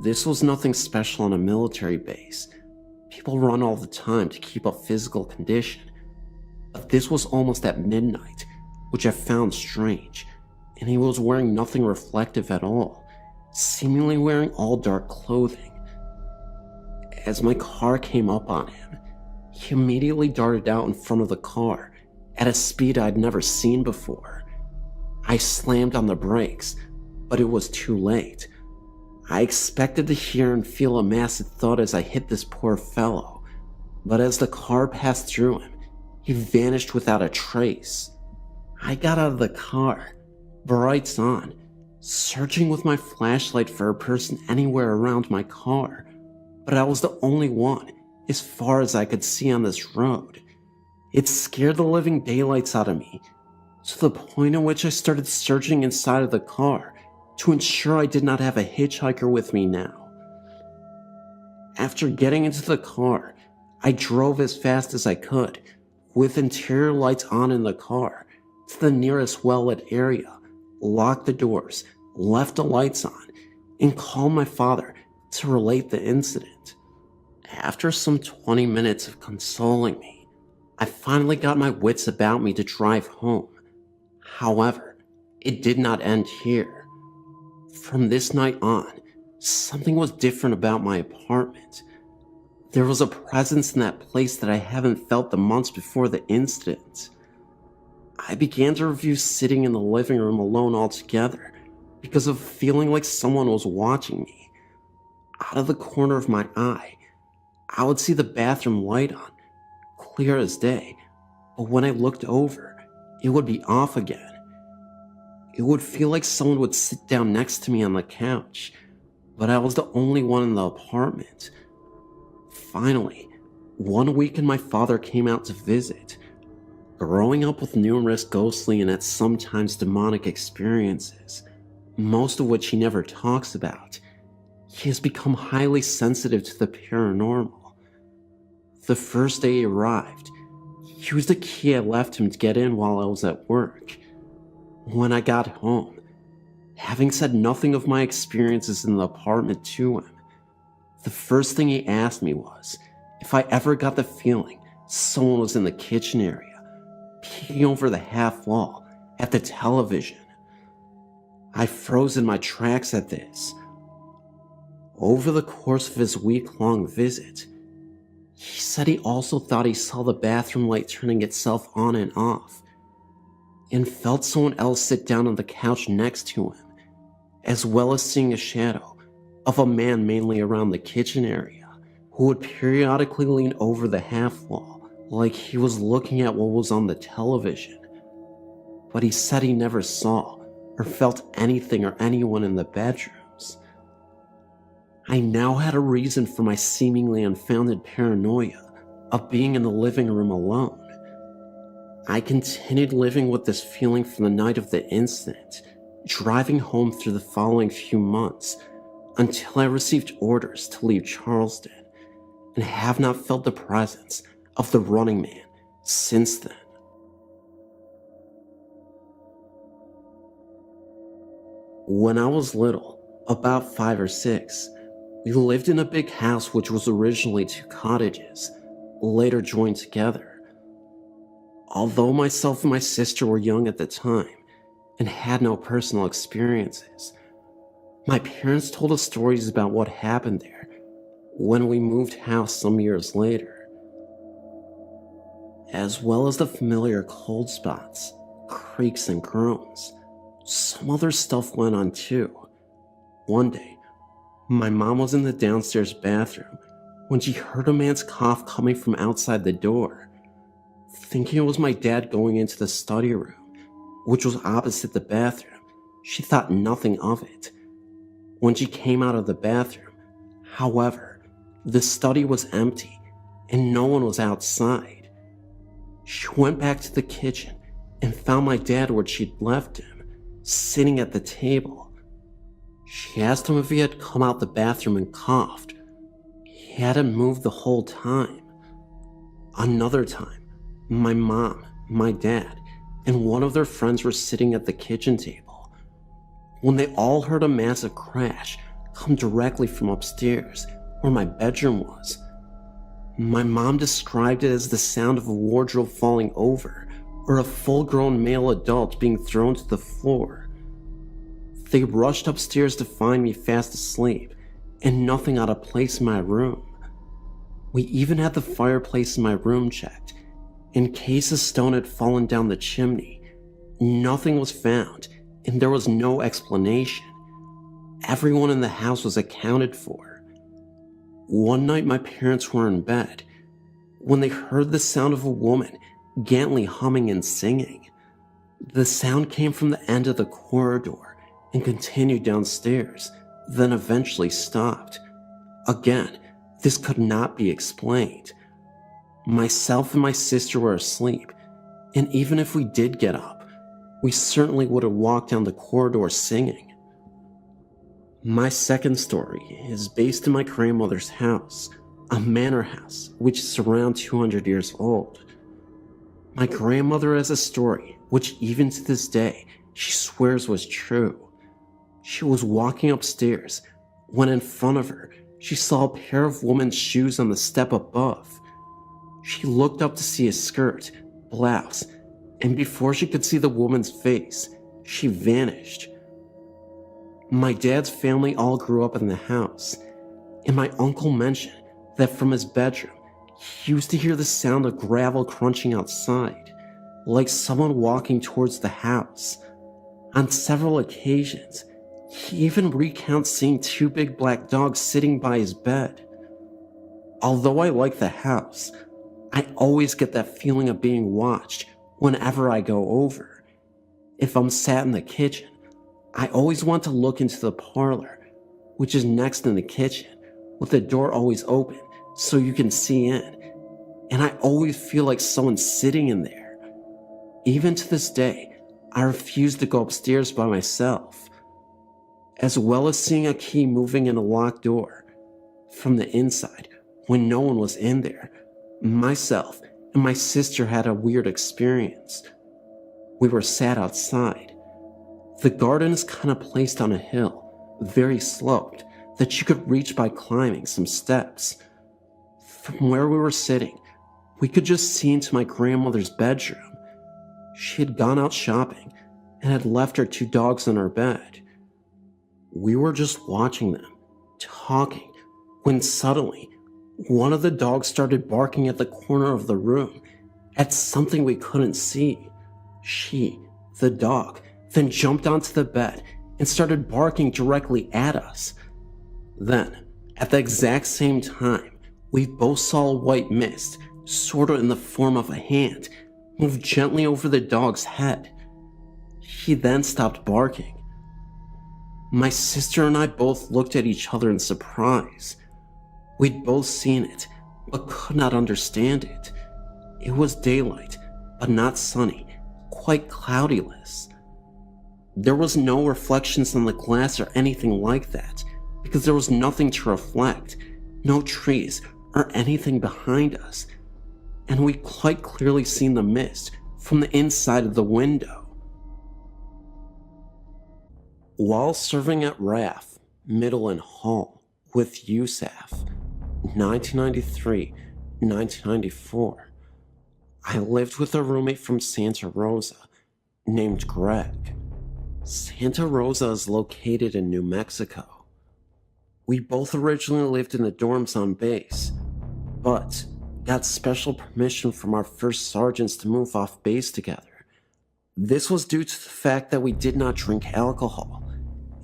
This was nothing special on a military base. People run all the time to keep up physical condition, but this was almost at midnight, which I found strange, and he was wearing nothing reflective at all, seemingly wearing all dark clothing. As my car came up on him, he immediately darted out in front of the car at a speed I'd never seen before. I slammed on the brakes, but it was too late. I expected to hear and feel a massive thud as I hit this poor fellow, but as the car passed through him, he vanished without a trace. I got out of the car, brights on, searching with my flashlight for a person anywhere around my car, but I was the only one as far as I could see on this road. It scared the living daylights out of me, to the point at which I started searching inside of the car to ensure I did not have a hitchhiker with me now. After getting into the car, I drove as fast as I could, with interior lights on in the car, to the nearest well-lit area, locked the doors, left the lights on, and called my father to relate the incident. After some 20 minutes of consoling me, I finally got my wits about me to drive home. However, it did not end here. From this night on, something was different about my apartment. There was a presence in that place that I haven't felt the months before the incident. I began to review sitting in the living room alone altogether because of feeling like someone was watching me. Out of the corner of my eye, I would see the bathroom light on, clear as day, but when I looked over, it would be off again. It would feel like someone would sit down next to me on the couch, but I was the only one in the apartment. Finally, one weekend my father came out to visit. Growing up with numerous ghostly and at sometimes demonic experiences, most of which he never talks about, he has become highly sensitive to the paranormal. The first day he arrived, he used the key I left him to get in while I was at work. When I got home, having said nothing of my experiences in the apartment to him, the first thing he asked me was if I ever got the feeling someone was in the kitchen area, peeking over the half wall at the television. I froze in my tracks at this. Over the course of his week-long visit, he said he also thought he saw the bathroom light turning itself on and off, and felt someone else sit down on the couch next to him, as well as seeing a shadow of a man mainly around the kitchen area, who would periodically lean over the half wall like he was looking at what was on the television. But he said he never saw or felt anything or anyone in the bedrooms. I now had a reason for my seemingly unfounded paranoia of being in the living room alone. I continued living with this feeling from the night of the incident, driving home through the following few months until I received orders to leave Charleston, and have not felt the presence of the running man since then. When I was little, about 5 or 6, we lived in a big house which was originally 2 cottages, later joined together. Although myself and my sister were young at the time and had no personal experiences, my parents told us stories about what happened there when we moved house some years later, as well as the familiar cold spots, creaks and groans. Some other stuff went on too. One day, my mom was in the downstairs bathroom when she heard a man's cough coming from outside the door. Thinking it was my dad going into the study room, which was opposite the bathroom, she thought nothing of it. When she came out of the bathroom, however, the study was empty and no one was outside. She went back to the kitchen and found my dad where she'd left him, sitting at the table. She asked him if he had come out the bathroom and coughed. He hadn't moved the whole time. Another time, my mom, my dad, and one of their friends were sitting at the kitchen table when they all heard a massive crash come directly from upstairs where my bedroom was. My mom described it as the sound of a wardrobe falling over or a full-grown male adult being thrown to the floor. They rushed upstairs to find me fast asleep and nothing out of place in my room. We even had the fireplace in my room checked in case a stone had fallen down the chimney. Nothing was found, and there was no explanation. Everyone in the house was accounted for. One night my parents were in bed when they heard the sound of a woman gently humming and singing. The sound came from the end of the corridor and continued downstairs, then eventually stopped. Again, this could not be explained. Myself and my sister were asleep, and even if we did get up, we certainly would have walked down the corridor singing. My second story is based in my grandmother's house, a manor house which is around 200 years old. My grandmother has a story which even to this day she swears was true. She was walking upstairs when in front of her she saw a pair of women's shoes on the step above. She looked up to see a skirt, blouse, and before she could see the woman's face, she vanished. My dad's family all grew up in the house, and my uncle mentioned that from his bedroom, he used to hear the sound of gravel crunching outside, like someone walking towards the house. On several occasions, he even recounts seeing two big black dogs sitting by his bed. Although I like the house, I always get that feeling of being watched whenever I go over. If I'm sat in the kitchen, I always want to look into the parlor, which is next in the kitchen, with the door always open so you can see in, and I always feel like someone's sitting in there. Even to this day, I refuse to go upstairs by myself, as well as seeing a key moving in a locked door from the inside when no one was in there. Myself and my sister had a weird experience. We were sat outside. The garden is kind of placed on a hill, very sloped, that you could reach by climbing some steps. From where we were sitting, we could just see into my grandmother's bedroom. She had gone out shopping and had left her two dogs in her bed. We were just watching them, talking, when suddenly, one of the dogs started barking at the corner of the room at something we couldn't see. She, the dog, then jumped onto the bed and started barking directly at us. Then, at the exact same time, we both saw a white mist, sort of in the form of a hand, move gently over the dog's head. He then stopped barking. My sister and I both looked at each other in surprise. We'd both seen it, but could not understand it. It was daylight, but not sunny, quite cloudyless. There was no reflections on the glass or anything like that, because there was nothing to reflect, no trees or anything behind us, and we quite clearly seen the mist from the inside of the window. While serving at RAF, Midland Hall, with USAF, 1993-1994, I lived with a roommate from Santa Rosa named Greg. Santa Rosa is located in New Mexico. We both originally lived in the dorms on base, but got special permission from our first sergeants to move off base together. This was due to the fact that we did not drink alcohol,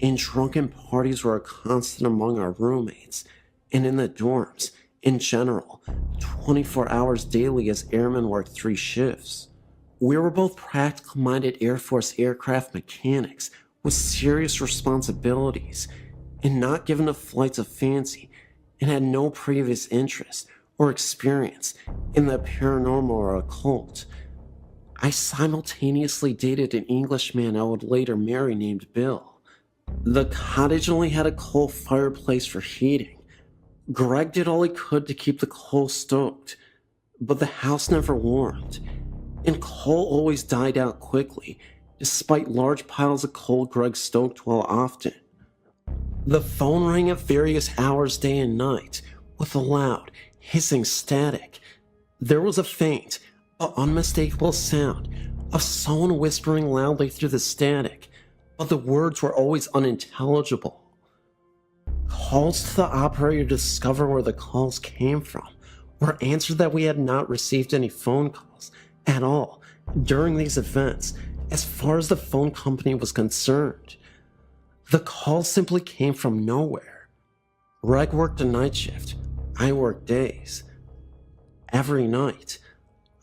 and drunken parties were a constant among our roommates, and in the dorms, in general, 24 hours daily as airmen worked 3 shifts. We were both practical-minded Air Force aircraft mechanics with serious responsibilities, and not given to flights of fancy, and had no previous interest or experience in the paranormal or occult. I simultaneously dated an Englishman I would later marry named Bill. The cottage only had a coal fireplace for heating. Greg did all he could to keep the coal stoked, but the house never warmed, and coal always died out quickly, despite large piles of coal Greg stoked well often. The phone rang at various hours day and night, with a loud, hissing static. There was a faint, but unmistakable sound of someone whispering loudly through the static, but the words were always unintelligible. Calls to the operator to discover where the calls came from were answered that we had not received any phone calls at all during these events as far as the phone company was concerned. The call simply came from nowhere. Greg worked a night shift. I worked days. Every night,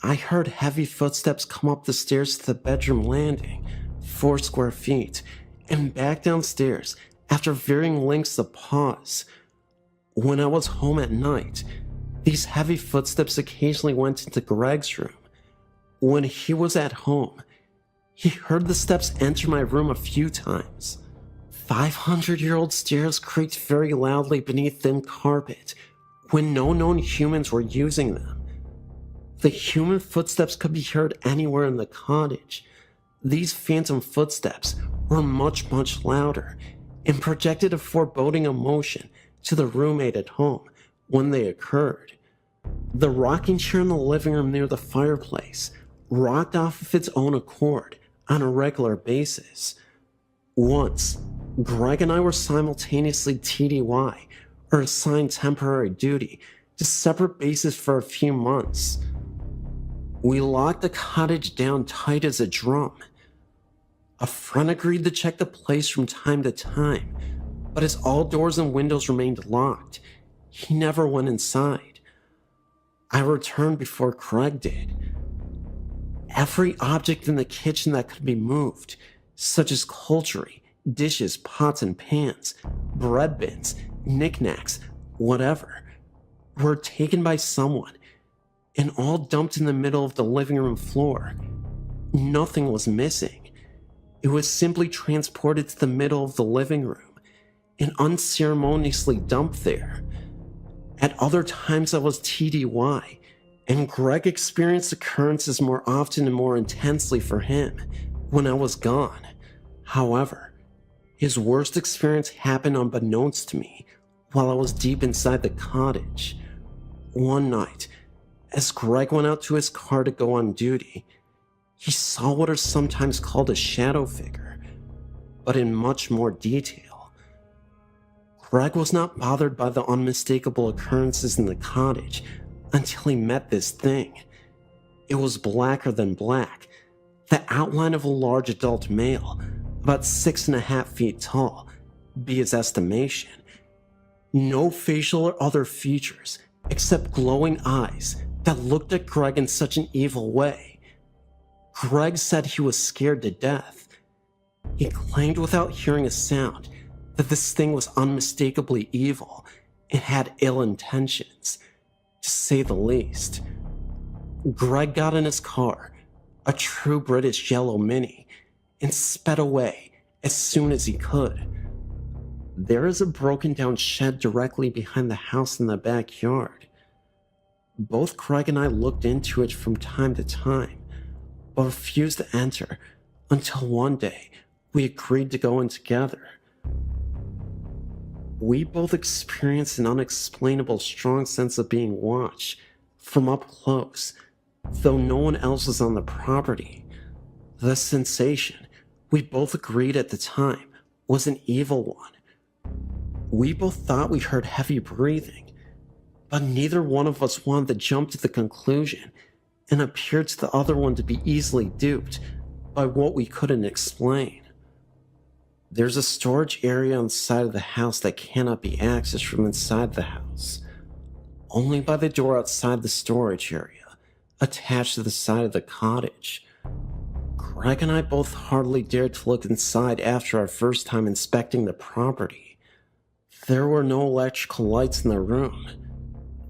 I heard heavy footsteps come up the stairs to the bedroom landing, 4 square feet, and back downstairs after varying lengths of pause. When I was home at night, these heavy footsteps occasionally went into Greg's room. When he was at home, he heard the steps enter my room a few times. 500-year-old stairs creaked very loudly beneath thin carpet when no known humans were using them. The human footsteps could be heard anywhere in the cottage. These phantom footsteps were much, much louder and projected a foreboding emotion to the roommate at home when they occurred. The rocking chair in the living room near the fireplace rocked off of its own accord on a regular basis. Once, Greg and I were simultaneously TDY, or assigned temporary duty, to separate bases for a few months. We locked the cottage down tight as a drum. A friend agreed to check the place from time to time, but as all doors and windows remained locked, he never went inside. I returned before Craig did. Every object in the kitchen that could be moved, such as cutlery, dishes, pots and pans, bread bins, knickknacks, whatever, were taken by someone and all dumped in the middle of the living room floor. Nothing was missing. It was simply transported to the middle of the living room and unceremoniously dumped there. At other times I was TDY, and Greg experienced occurrences more often and more intensely for him when I was gone. However, his worst experience happened unbeknownst to me while I was deep inside the cottage. One night, as Greg went out to his car to go on duty, he saw what are sometimes called a shadow figure, but in much more detail. Greg was not bothered by the unmistakable occurrences in the cottage until he met this thing. It was blacker than black, the outline of a large adult male, about 6.5 feet tall, be his estimation. No facial or other features, except glowing eyes that looked at Greg in such an evil way. Greg said he was scared to death. He claimed without hearing a sound that this thing was unmistakably evil and had ill intentions, to say the least. Greg got in his car, a true British yellow Mini, and sped away as soon as he could. There is a broken down shed directly behind the house in the backyard. Both Craig and I looked into it from time to time, but refused to enter until one day we agreed to go in together. We both experienced an unexplainable strong sense of being watched from up close, though no one else was on the property. The sensation, we both agreed at the time, was an evil one. We both thought we heard heavy breathing, but neither one of us wanted to jump to the conclusion and appeared to the other one to be easily duped by what we couldn't explain. There's a storage area on the side of the house that cannot be accessed from inside the house, only by the door outside the storage area, attached to the side of the cottage. Greg and I both hardly dared to look inside after our first time inspecting the property. There were no electrical lights in the room.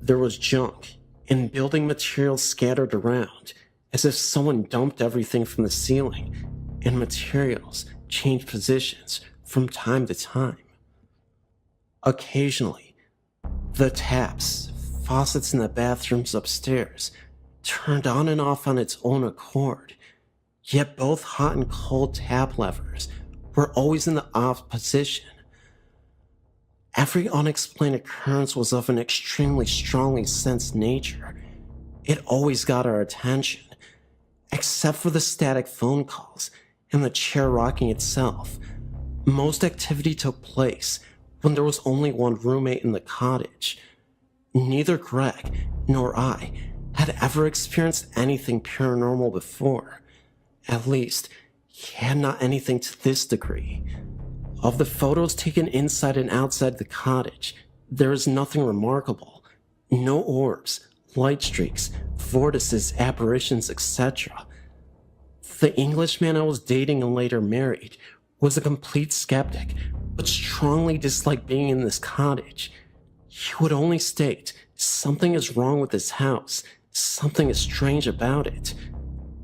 There was junk and building materials scattered around, as if someone dumped everything from the ceiling, and materials changed positions from time to time. Occasionally, the taps, faucets in the bathrooms upstairs turned on and off on its own accord, yet both hot and cold tap levers were always in the off position. Every unexplained occurrence was of an extremely strongly sensed nature. It always got our attention, except for the static phone calls and the chair rocking itself. Most activity took place when there was only one roommate in the cottage. Neither Greg nor I had ever experienced anything paranormal before. At least, he had not anything to this degree. Of the photos taken inside and outside the cottage, there is nothing remarkable. No orbs, light streaks, vortices, apparitions, etc. The Englishman I was dating and later married was a complete skeptic, but strongly disliked being in this cottage. He would only state, something is wrong with this house, something is strange about it.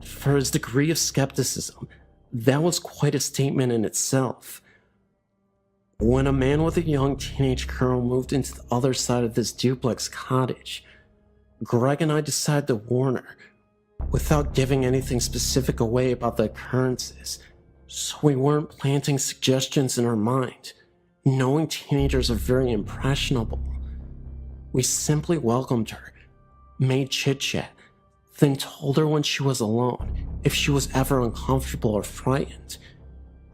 For his degree of skepticism, that was quite a statement in itself. When a man with a young teenage girl moved into the other side of this duplex cottage, Greg and I decided to warn her, without giving anything specific away about the occurrences, so we weren't planting suggestions in her mind, knowing teenagers are very impressionable. We simply welcomed her, made chit-chat, then told her when she was alone if she was ever uncomfortable or frightened,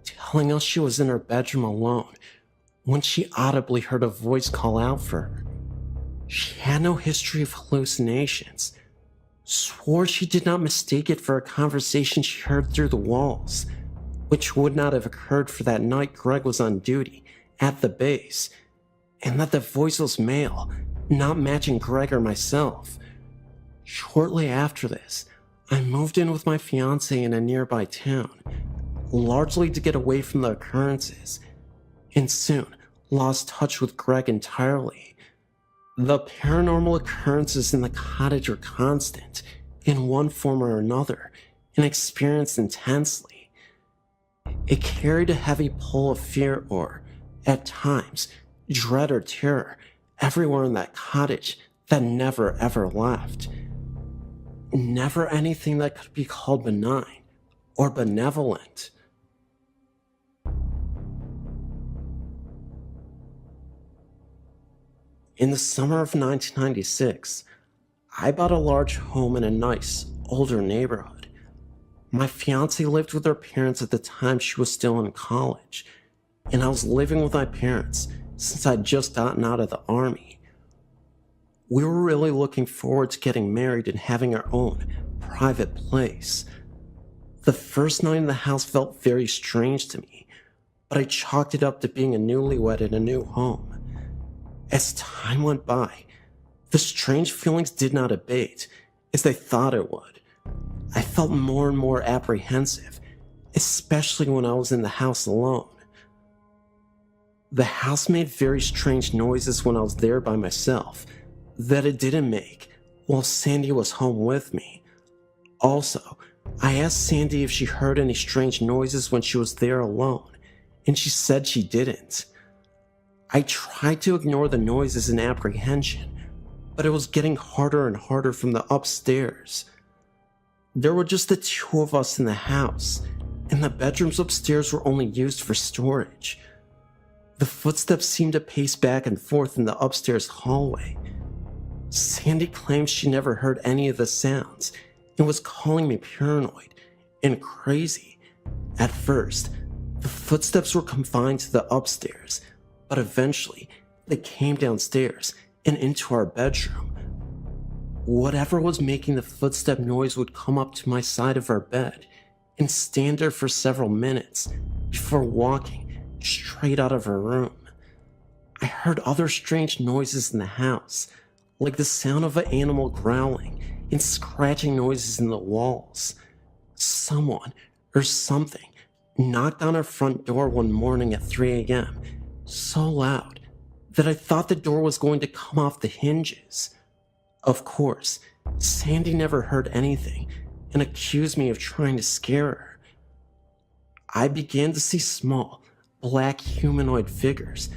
telling us she was in her bedroom alone when she audibly heard a voice call out for her. She had no history of hallucinations, swore she did not mistake it for a conversation she heard through the walls, which would not have occurred for that night Greg was on duty at the base, and that the voice was male, not matching Greg or myself. Shortly after this, I moved in with my fiance in a nearby town, largely to get away from the occurrences, and soon lost touch with Greg entirely. The paranormal occurrences in the cottage were constant, in one form or another, and experienced intensely. It carried a heavy pull of fear or, at times, dread or terror everywhere in that cottage that never ever left. Never anything that could be called benign or benevolent. In the summer of 1996, I bought a large home in a nice, older neighborhood. My fiance lived with her parents at the time she was still in college, and I was living with my parents since I'd just gotten out of the army. We were really looking forward to getting married and having our own private place. The first night in the house felt very strange to me, but I chalked it up to being a newlywed in a new home. As time went by, the strange feelings did not abate as they thought it would. I felt more and more apprehensive, especially when I was in the house alone. The house made very strange noises when I was there by myself that it didn't make while Sandy was home with me. Also, I asked Sandy if she heard any strange noises when she was there alone, and she said she didn't. I tried to ignore the noises in apprehension, but it was getting harder and harder from the upstairs. There were just the two of us in the house, and the bedrooms upstairs were only used for storage. The footsteps seemed to pace back and forth in the upstairs hallway. Sandy claimed she never heard any of the sounds and was calling me paranoid and crazy. At first, the footsteps were confined to the upstairs, but eventually they came downstairs and into our bedroom. Whatever was making the footstep noise would come up to my side of our bed and stand there for several minutes before walking straight out of her room. I heard other strange noises in the house, like the sound of an animal growling and scratching noises in the walls. Someone or something knocked on our front door one morning at 3 a.m. so loud that I thought the door was going to come off the hinges. Of course, Sandy never heard anything and accused me of trying to scare her. I began to see small, black humanoid figures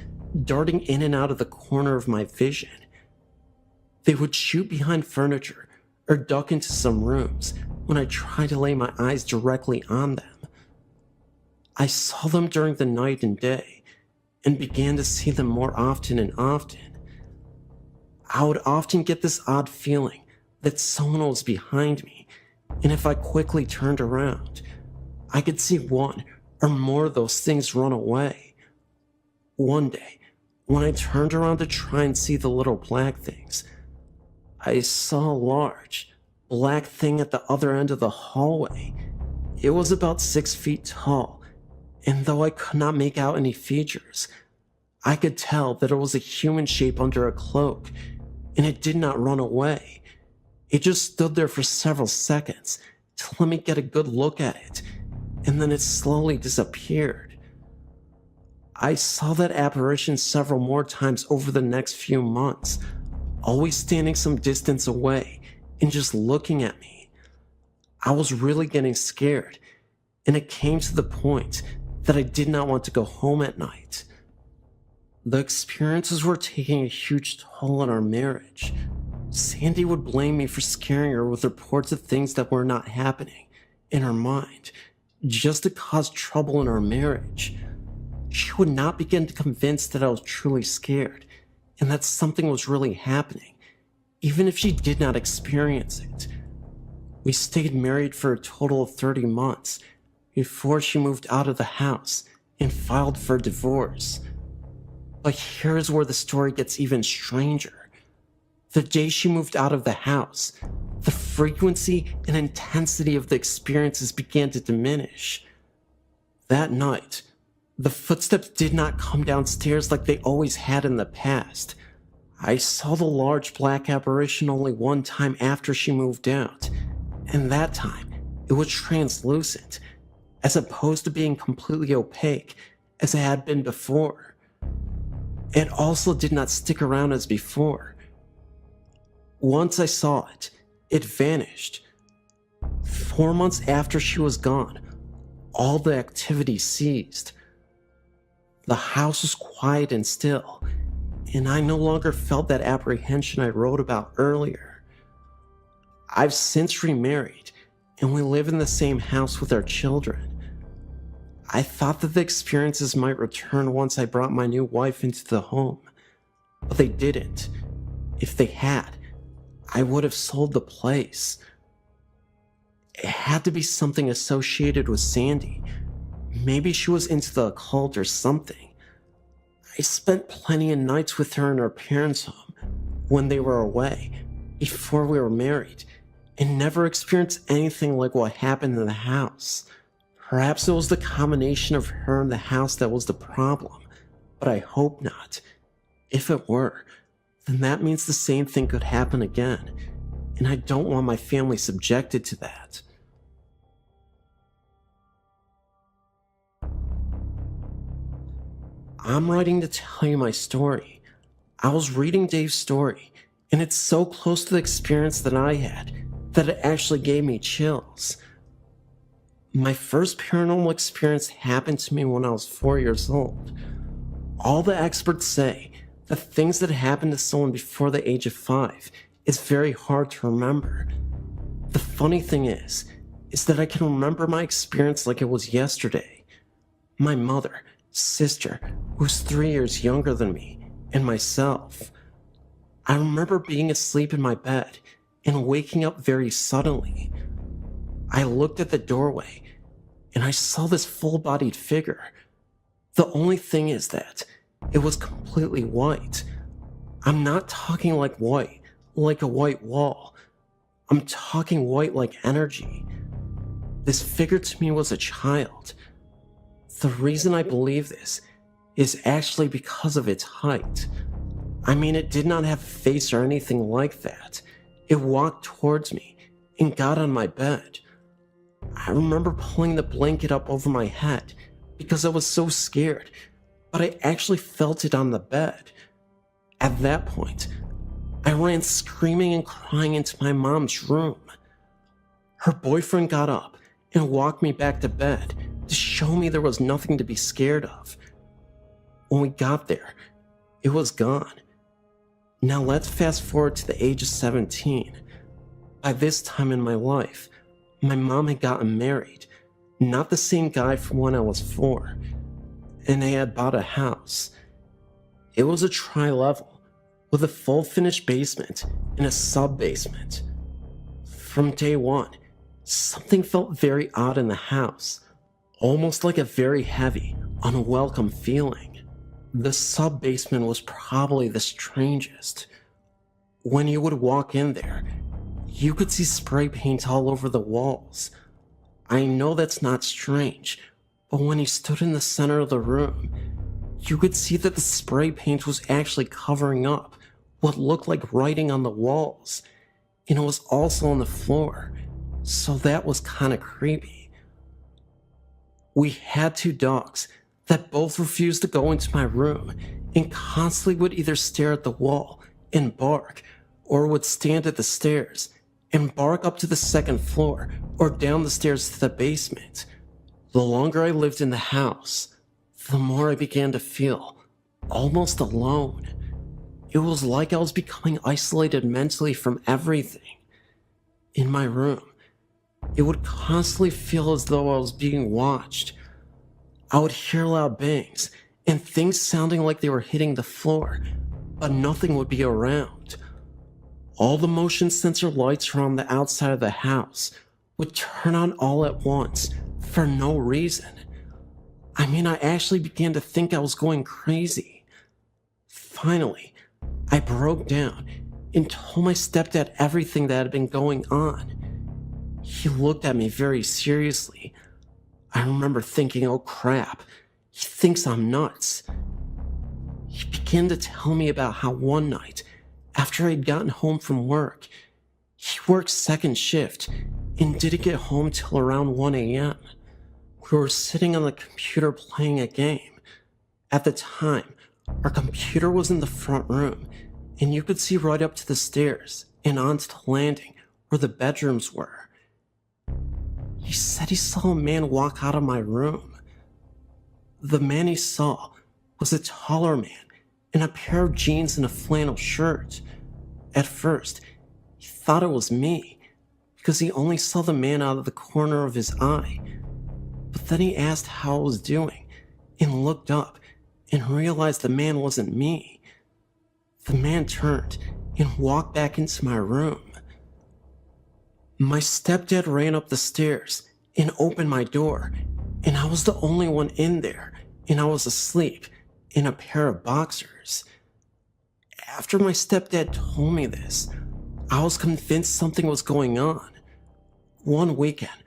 darting in and out of the corner of my vision. They would shoot behind furniture or duck into some rooms when I tried to lay my eyes directly on them. I saw them during the night and day, and began to see them more often and often. I would often get this odd feeling that someone was behind me, and if I quickly turned around, I could see one or more of those things run away. One day, when I turned around to try and see the little black things, I saw a large, black thing at the other end of the hallway. It was about 6 feet tall, and though I could not make out any features, I could tell that it was a human shape under a cloak, and it did not run away. It just stood there for several seconds to let me get a good look at it, and then it slowly disappeared. I saw that apparition several more times over the next few months, always standing some distance away and just looking at me. I was really getting scared, and it came to the point that I did not want to go home at night. The experiences were taking a huge toll on our marriage. Sandy would blame me for scaring her with reports of things that were not happening in her mind, just to cause trouble in our marriage. She would not begin to convince that I was truly scared and that something was really happening, even if she did not experience it. We stayed married for a total of 30 months before she moved out of the house and filed for divorce. But here's where the story gets even stranger. The day she moved out of the house, the frequency and intensity of the experiences began to diminish. That night, the footsteps did not come downstairs like they always had in the past. I saw the large black apparition only one time after she moved out, and that time it was translucent, as opposed to being completely opaque as it had been before. It also did not stick around as before. Once I saw it, it vanished. 4 months after she was gone, all the activity ceased. The house was quiet and still, and I no longer felt that apprehension I wrote about earlier. I've since remarried, and we live in the same house with our children. I thought that the experiences might return once I brought my new wife into the home, but they didn't. If they had, I would have sold the place. It had to be something associated with Sandy. Maybe she was into the occult or something. I spent plenty of nights with her in her parents' home when they were away, before we were married, and never experienced anything like what happened in the house. Perhaps it was the combination of her and the house that was the problem, but I hope not. If it were, then that means the same thing could happen again, and I don't want my family subjected to that. I'm writing to tell you my story. I was reading Dave's story, and it's so close to the experience that I had that it actually gave me chills. My first paranormal experience happened to me when I was 4 years old. All the experts say that things that happen to someone before the age of 5 is very hard to remember. The funny thing is that I can remember my experience like it was yesterday. My mother, sister, who's 3 years younger than me, and myself. I remember being asleep in my bed and waking up very suddenly. I looked at the doorway, and I saw this full-bodied figure. The only thing is that it was completely white. I'm not talking like white, like a white wall. I'm talking white like energy. This figure to me was a child. The reason I believe this is actually because of its height. I mean, it did not have a face or anything like that. It walked towards me and got on my bed. I remember pulling the blanket up over my head because I was so scared, but I actually felt it on the bed. At that point, I ran screaming and crying into my mom's room. Her boyfriend got up and walked me back to bed to show me there was nothing to be scared of. When we got there, it was gone. Now let's fast forward to the age of 17. By this time in my life, my mom had gotten married, not the same guy from when I was 4, and they had bought a house. It was a tri-level with a full finished basement and a sub-basement. From day one, something felt very odd in the house, almost like a very heavy, unwelcome feeling. The sub-basement was probably the strangest. When you would walk in there, you could see spray paint all over the walls. I know that's not strange, but when he stood in the center of the room, you could see that the spray paint was actually covering up what looked like writing on the walls, and it was also on the floor, so that was kind of creepy. We had 2 dogs that both refused to go into my room and constantly would either stare at the wall and bark, or would stand at the stairs and bark up to the 2nd floor or down the stairs to the basement. The longer I lived in the house, the more I began to feel almost alone. It was like I was becoming isolated mentally from everything. In my room, it would constantly feel as though I was being watched. I would hear loud bangs and things sounding like they were hitting the floor, but nothing would be around. All the motion sensor lights around the outside of the house would turn on all at once for no reason. I mean, I actually began to think I was going crazy. Finally, I broke down and told my stepdad everything that had been going on. He looked at me very seriously. I remember thinking, oh crap, he thinks I'm nuts. He began to tell me about how one night, after I'd gotten home from work, he worked 2nd shift and didn't get home till around 1 a.m. We were sitting on the computer playing a game. At the time, our computer was in the front room, and you could see right up to the stairs and onto the landing where the bedrooms were. He said he saw a man walk out of my room. The man he saw was a taller man in a pair of jeans and a flannel shirt. At first, he thought it was me because he only saw the man out of the corner of his eye. But then he asked how I was doing and looked up and realized the man wasn't me. The man turned and walked back into my room. My stepdad ran up the stairs and opened my door, and I was the only one in there, and I was asleep in a pair of boxers. After my stepdad told me this, I was convinced something was going on. One weekend,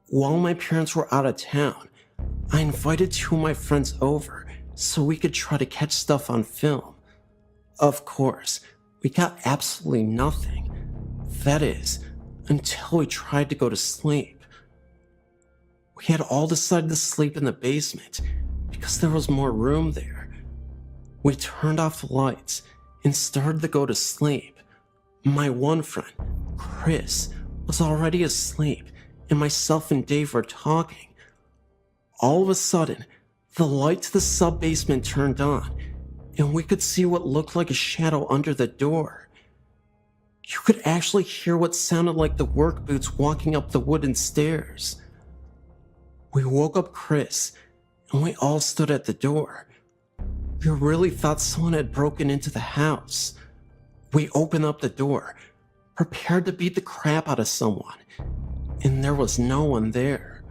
while my parents were out of town, I invited 2 of my friends over so we could try to catch stuff on film. Of course, we got absolutely nothing. That is, until we tried to go to sleep. We had all decided to sleep in the basement because there was more room there. We turned off the lights and started to go to sleep. My one friend, Chris, was already asleep, and myself and Dave were talking. All of a sudden, the light to the sub-basement turned on, and we could see what looked like a shadow under the door. You could actually hear what sounded like the work boots walking up the wooden stairs. We woke up Chris, and we all stood at the door. We really thought someone had broken into the house. We opened up the door, prepared to beat the crap out of someone, and there was no one there.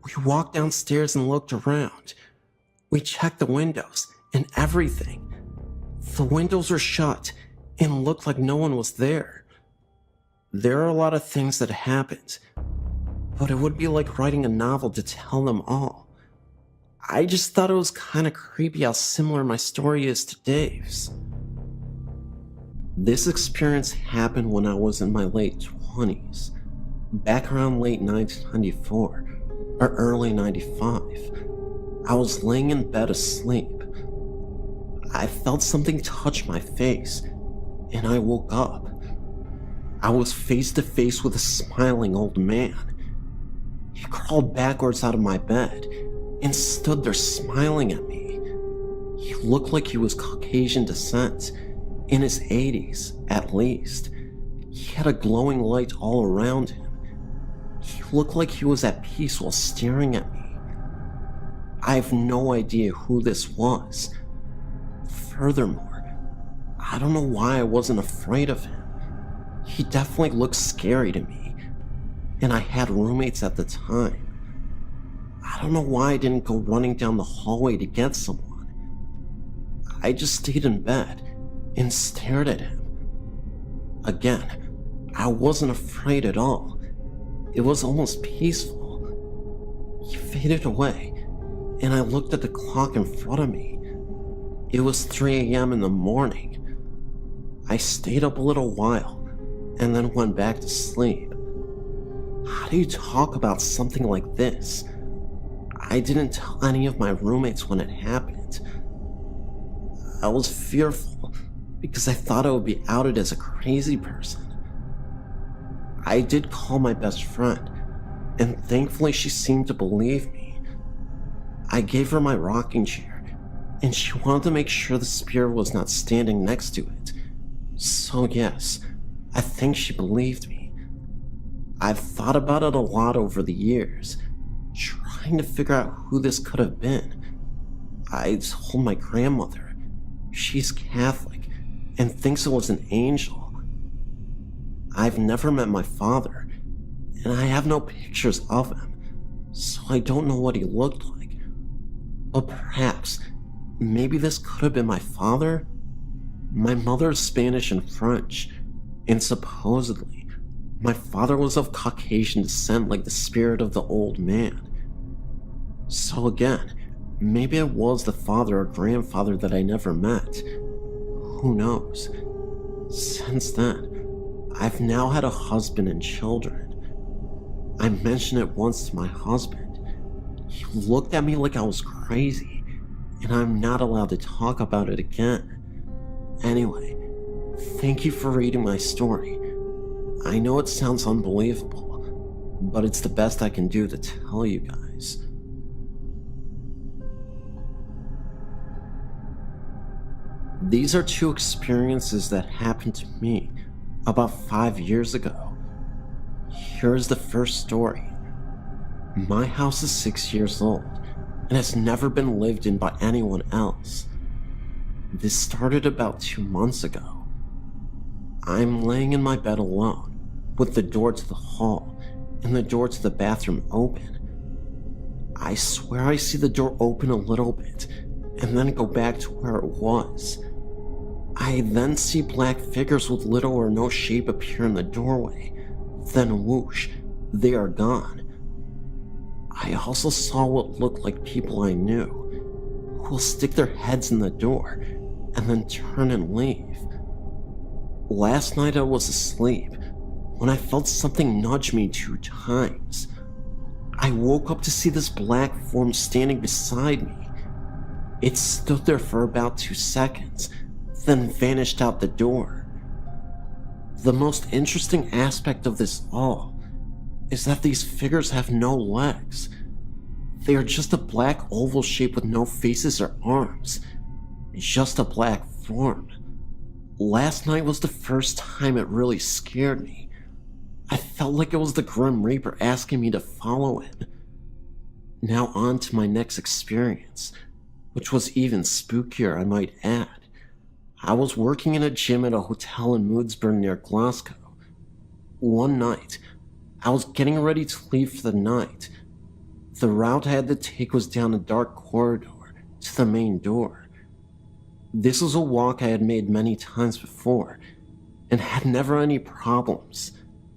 We walked downstairs and looked around. We checked the windows and everything. The windows were shut and looked like no one was there. There are a lot of things that happened, but it would be like writing a novel to tell them all. I just thought it was kind of creepy how similar my story is to Dave's. This experience happened when I was in my late 20s, back around late 1994 or early 95. I was laying in bed asleep. I felt something touch my face, and I woke up. I was face to face with a smiling old man. He crawled backwards out of my bed and stood there smiling at me. He looked like he was Caucasian descent, in his 80s at least. He had a glowing light all around him. He looked like he was at peace while staring at me. I have no idea who this was. Furthermore, I don't know why I wasn't afraid of him. He definitely looked scary to me, and I had roommates at the time. I don't know why I didn't go running down the hallway to get someone. I just stayed in bed and stared at him. Again, I wasn't afraid at all. It was almost peaceful. he faded away, and I looked at the clock in front of me. It was 3 a.m. in the morning. I stayed up a little while, and then went back to sleep. How do you talk about something like this? I didn't tell any of my roommates when it happened. I was fearful because I thought I would be outed as a crazy person. I did call my best friend, and thankfully she seemed to believe me. I gave her my rocking chair, and she wanted to make sure the spirit was not standing next to it. So yes, I think she believed me. I've thought about it a lot over the years, trying to figure out who this could have been. I told my grandmother. She's Catholic and thinks it was an angel. I've never met my father, and I have no pictures of him, so I don't know what he looked like. But perhaps, maybe this could have been my father? My mother is Spanish and French, and supposedly, my father was of Caucasian descent like the spirit of the old man. So again, maybe it was the father or grandfather that I never met. Who knows? Since then, I've now had a husband and children. I mentioned it once to my husband. He looked at me like I was crazy, and I'm not allowed to talk about it again. Anyway, thank you for reading my story. I know it sounds unbelievable, but it's the best I can do to tell you guys. These are two experiences that happened to me about 5 years ago. Here's the first story. My house is 6 years old and has never been lived in by anyone else. This started about 2 months ago. I'm laying in my bed alone, with the door to the hall and the door to the bathroom open. I swear I see the door open a little bit and then go back to where it was. I then see black figures with little or no shape appear in the doorway. Then whoosh, they are gone. I also saw what looked like people I knew, who will stick their heads in the door and then turn and leave. Last night I was asleep when I felt something nudge me 2 times. I woke up to see this black form standing beside me. It stood there for about 2 seconds, then vanished out the door. The most interesting aspect of this all is that these figures have no legs. They are just a black oval shape with no faces or arms. Just a black form. Last night was the first time it really scared me. I felt like it was the Grim Reaper asking me to follow him. Now on to my next experience, which was even spookier, I might add. I was working in a gym at a hotel in Moodsburn near Glasgow. One night, I was getting ready to leave for the night. The route I had to take was down a dark corridor to the main door. This was a walk I had made many times before, and had never any problems.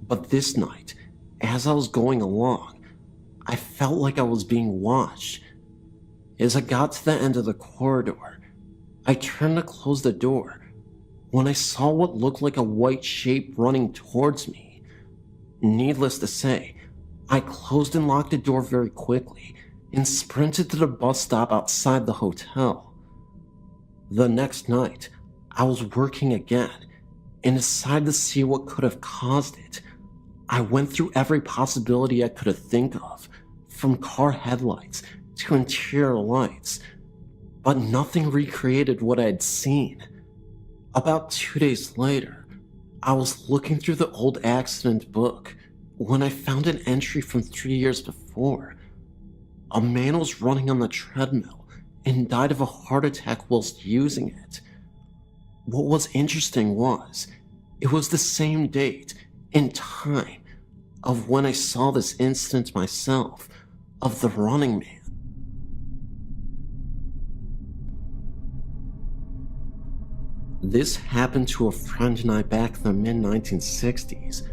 But this night, as I was going along, I felt like I was being watched. As I got to the end of the corridor, I turned to close the door when I saw what looked like a white shape running towards me. Needless to say, I closed and locked the door very quickly and sprinted to the bus stop outside the hotel. The next night, I was working again and decided to see what could have caused it. I went through every possibility I could have think of, from car headlights to interior lights, but nothing recreated what I had seen. About 2 days later, I was looking through the old accident book when I found an entry from 3 years before. A man was running on the treadmill and died of a heart attack whilst using it. What was interesting was, it was the same date and time of when I saw this incident myself, of the running man. This happened to a friend and I back in the mid-1960s,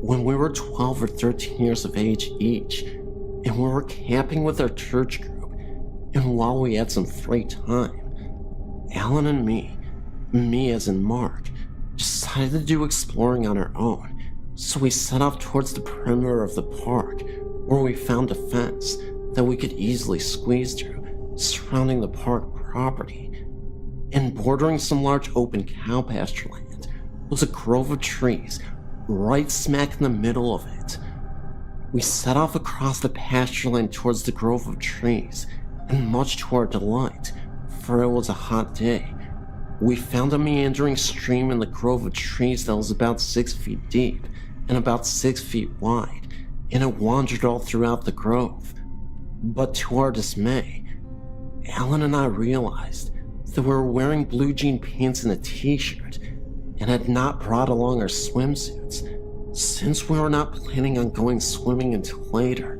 when we were 12 or 13 years of age each, and we were camping with our church group, and while we had some free time, Alan and me as in Mark, decided to do exploring on our own, so we set off towards the perimeter of the park, where we found a fence that we could easily squeeze through, surrounding the park property. And bordering some large open cow pasture land was a grove of trees right smack in the middle of it. We set off across the pasture land towards the grove of trees, and much to our delight, for it was a hot day, we found a meandering stream in the grove of trees that was about 6 feet deep and about 6 feet wide, and it wandered all throughout the grove. But to our dismay, Alan and I realized that we were wearing blue jean pants and a t-shirt and had not brought along our swimsuits, since we were not planning on going swimming until later,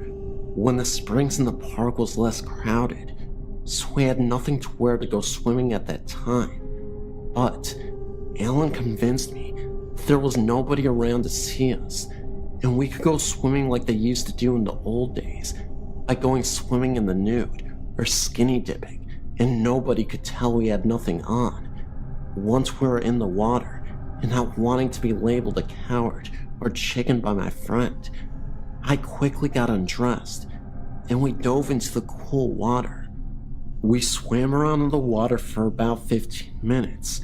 when the springs in the park was less crowded, so we had nothing to wear to go swimming at that time. But Alan convinced me that there was nobody around to see us, and we could go swimming like they used to do in the old days, by going swimming in the nude or skinny dipping, and nobody could tell we had nothing on. Once we were in the water, and not wanting to be labeled a coward or chicken by my friend, I quickly got undressed, and we dove into the cool water. We swam around in the water for about 15 minutes,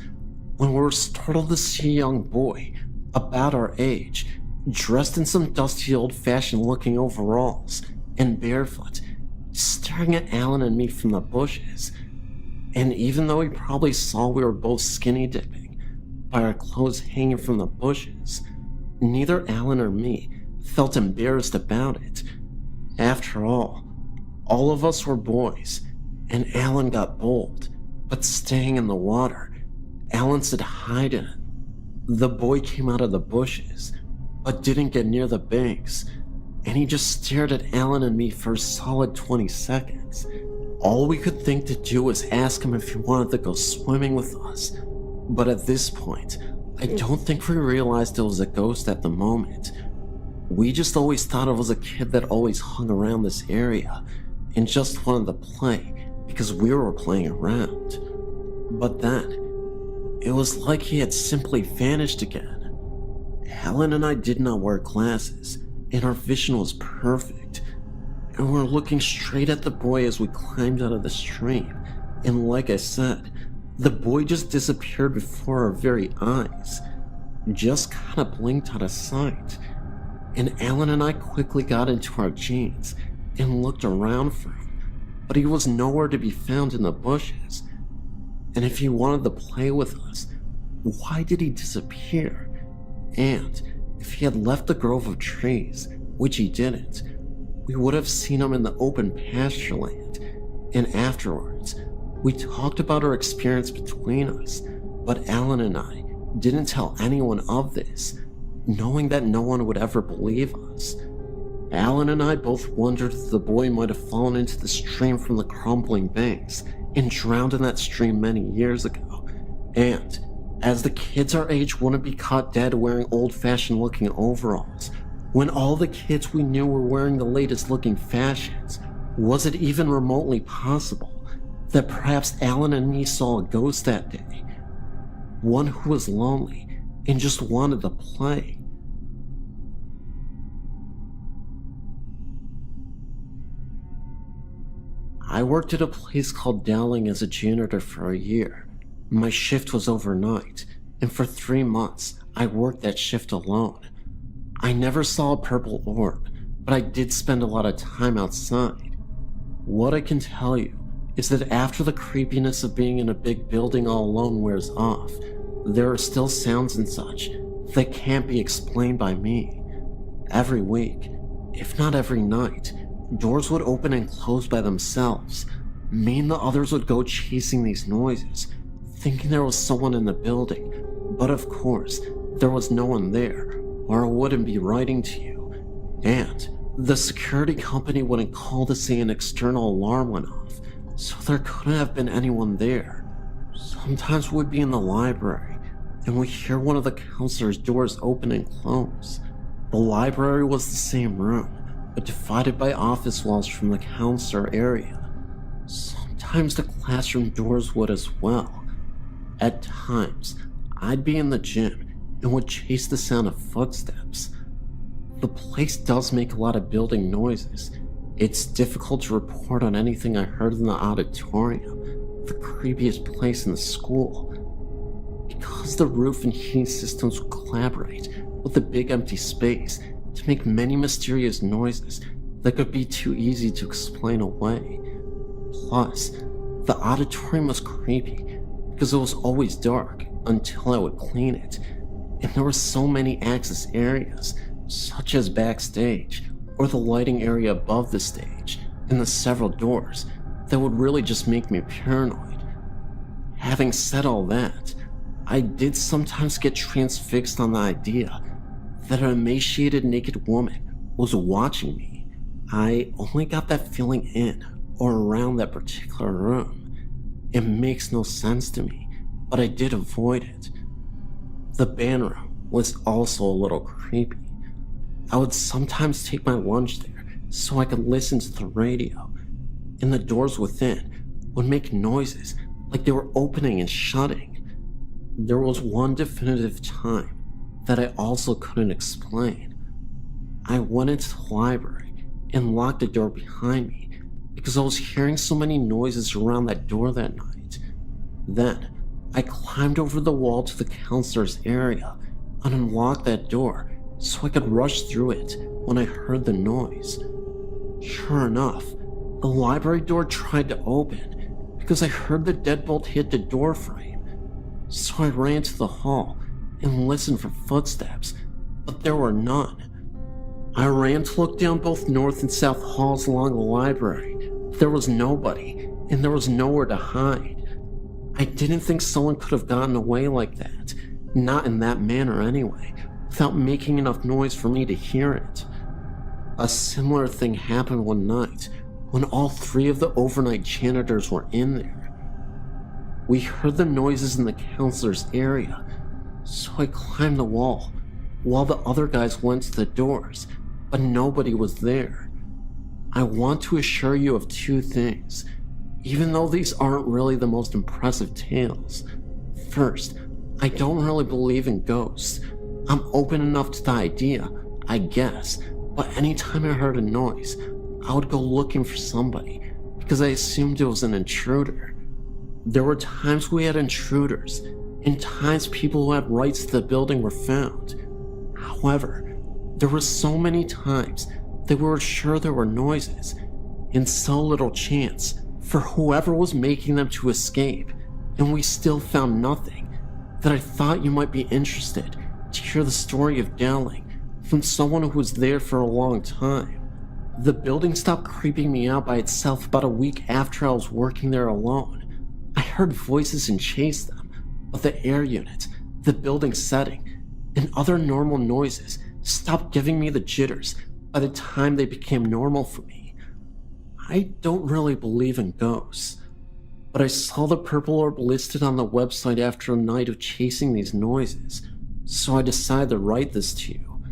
when we were startled to see a young boy, about our age, dressed in some dusty old-fashioned looking overalls, and barefoot, staring at Alan and me from the bushes. And even though he probably saw we were both skinny dipping, by our clothes hanging from the bushes, neither Alan or me felt embarrassed about it. After all of us were boys, and Alan got bold, but staying in the water, Alan said hi to him. The boy came out of the bushes, but didn't get near the banks, and he just stared at Alan and me for a solid 20 seconds. All we could think to do was ask him if he wanted to go swimming with us, but at this point, I don't think we realized it was a ghost at the moment. We just always thought it was a kid that always hung around this area, and just wanted to play because we were playing around. But then, it was like he had simply vanished again. Alan and I did not wear glasses, and our vision was perfect, and we were looking straight at the boy as we climbed out of the stream, and like I said, the boy just disappeared before our very eyes, just kinda blinked out of sight, and Alan and I quickly got into our jeans and looked around for him, but he was nowhere to be found in the bushes. And if he wanted to play with us, why did he disappear? And if he had left the grove of trees, which he didn't, we would have seen him in the open pasture land. And afterwards, we talked about our experience between us, but Alan and I didn't tell anyone of this, knowing that no one would ever believe us. Alan and I both wondered if the boy might have fallen into the stream from the crumbling banks and drowned in that stream many years ago. And as the kids our age wouldn't be caught dead wearing old-fashioned looking overalls, when all the kids we knew were wearing the latest looking fashions, was it even remotely possible that perhaps Alan and me saw a ghost that day? One who was lonely and just wanted to play. I worked at a place called Dowling as a janitor for a year. My shift was overnight, and for 3 months, I worked that shift alone. I never saw a purple orb, but I did spend a lot of time outside. What I can tell you is that after the creepiness of being in a big building all alone wears off, there are still sounds and such that can't be explained by me. Every week, if not every night, doors would open and close by themselves. Me and the others would go chasing these noises, thinking there was someone in the building, but of course, there was no one there, or I wouldn't be writing to you. And the security company wouldn't call to say an external alarm went off, so there couldn't have been anyone there. Sometimes we'd be in the library, and we'd hear one of the counselor's doors open and close. The library was the same room, but divided by office walls from the counselor area. Sometimes the classroom doors would as well. At times, I'd be in the gym and would chase the sound of footsteps. The place does make a lot of building noises. It's difficult to report on anything I heard in the auditorium, the creepiest place in the school, because the roof and heating systems would collaborate with the big empty space to make many mysterious noises that could be too easy to explain away. Plus, the auditorium was creepy because it was always dark until I would clean it, and there were so many access areas, such as backstage or the lighting area above the stage and the several doors, that would really just make me paranoid. Having said all that, I did sometimes get transfixed on the idea that an emaciated naked woman was watching me. I only got that feeling in or around that particular room. It makes no sense to me, but I did avoid it. The band room was also a little creepy. I would sometimes take my lunch there so I could listen to the radio, and the doors within would make noises like they were opening and shutting. There was one definitive time that I also couldn't explain. I went into the library and locked the door behind me because I was hearing so many noises around that door that night. Then, I climbed over the wall to the counselor's area and unlocked that door so I could rush through it when I heard the noise. Sure enough, the library door tried to open because I heard the deadbolt hit the door frame. So I ran to the hall and listened for footsteps, but there were none. I ran to look down both north and south halls along the library, but there was nobody, and there was nowhere to hide. I didn't think someone could have gotten away like that, not in that manner anyway, without making enough noise for me to hear it. A similar thing happened one night when all three of the overnight janitors were in there. We heard the noises in the counselor's area, so I climbed the wall while the other guys went to the doors, but nobody was there. I want to assure you of two things, even though these aren't really the most impressive tales. First, I don't really believe in ghosts. I'm open enough to the idea, I guess, but anytime I heard a noise, I would go looking for somebody because I assumed it was an intruder. There were times we had intruders, and times people who had rights to the building were found. However, there were so many times that we were sure there were noises, and so little chance for whoever was making them to escape, and we still found nothing, that I thought you might be interested to hear the story of Dowling from someone who was there for a long time. The building stopped creeping me out by itself about a week after I was working there alone. I heard voices and chased them, but the air unit, the building setting, and other normal noises stopped giving me the jitters by the time they became normal for me. I don't really believe in ghosts, but I saw the purple orb listed on the website after a night of chasing these noises, so I decided to write this to you,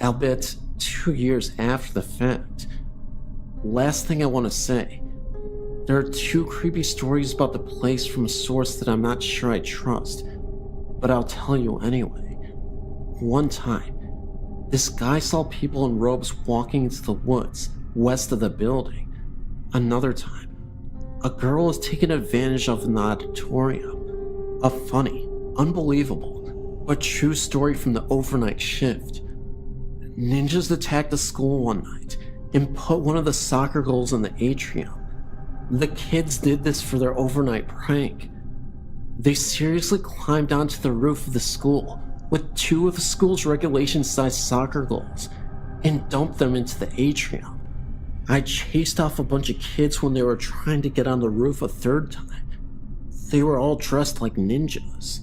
albeit 2 years after the fact. Last thing I want to say, there are 2 creepy stories about the place from a source that I'm not sure I trust, but I'll tell you anyway. One time, this guy saw people in robes walking into the woods west of the building. Another time, a girl was taken advantage of in the auditorium. A funny, unbelievable, but true story from the overnight shift. Ninjas attacked the school one night and put one of the soccer goals in the atrium. The kids did this for their overnight prank. They seriously climbed onto the roof of the school with 2 of the school's regulation-sized soccer goals and dumped them into the atrium. I chased off a bunch of kids when they were trying to get on the roof a 3rd time. They were all dressed like ninjas.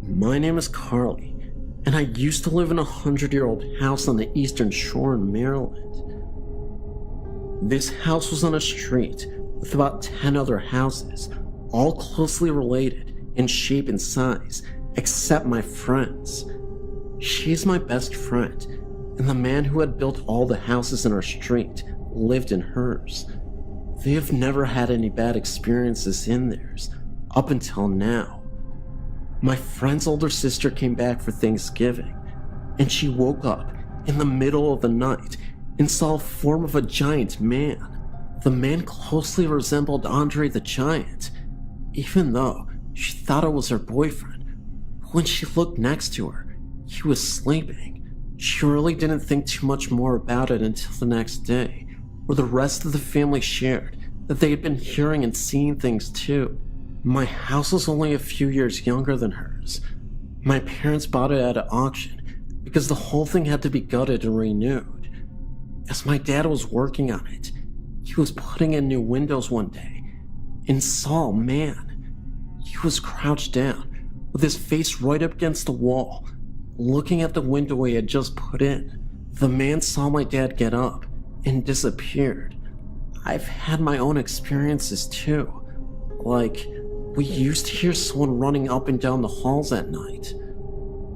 My name is Carly, and I used to live in a 100-year-old house on the Eastern Shore in Maryland. This house was on a street with about 10 other houses, all closely related in shape and size, except my friends. She's my best friend, and the man who had built all the houses in our street lived in hers. They have never had any bad experiences in theirs, up until now. My friend's older sister came back for Thanksgiving, and she woke up in the middle of the night and saw a form of a giant man. The man closely resembled Andre the Giant, even though she thought it was her boyfriend. When she looked next to her, he was sleeping. She really didn't think too much more about it until the next day, where the rest of the family shared that they had been hearing and seeing things too. My house was only a few years younger than hers. My parents bought it at an auction because the whole thing had to be gutted and renewed. As my dad was working on it, he was putting in new windows one day and saw a man. He was crouched down with his face right up against the wall, looking at the window he had just put in. The man saw my dad get up and disappeared. I've had my own experiences too. Like, we used to hear someone running up and down the halls at night.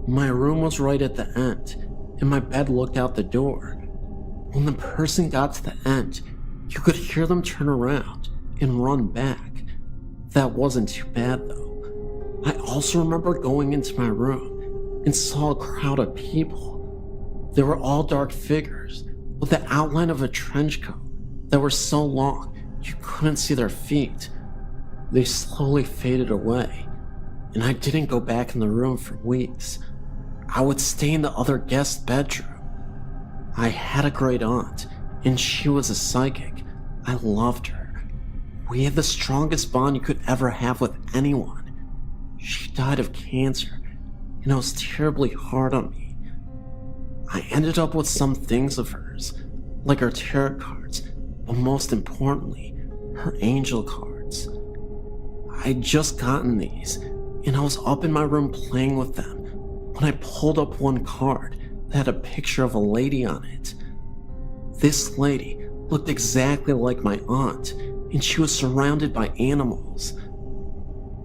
My room was right at the end, and my bed looked out the door. When the person got to the end, you could hear them turn around and run back. That wasn't too bad though. I also remember going into my room and saw a crowd of people. They were all dark figures with the outline of a trench coat that were so long you couldn't see their feet. They slowly faded away, and I didn't go back in the room for weeks. I would stay in the other guest's bedroom. I had a great aunt, and she was a psychic. I loved her. We had the strongest bond you could ever have with anyone. She died of cancer, and it was terribly hard on me. I ended up with some things of hers, like her tarot cards, but most importantly, her angel cards. I'd just gotten these, and I was up in my room playing with them when I pulled up one card that had a picture of a lady on it. This lady looked exactly like my aunt, and she was surrounded by animals.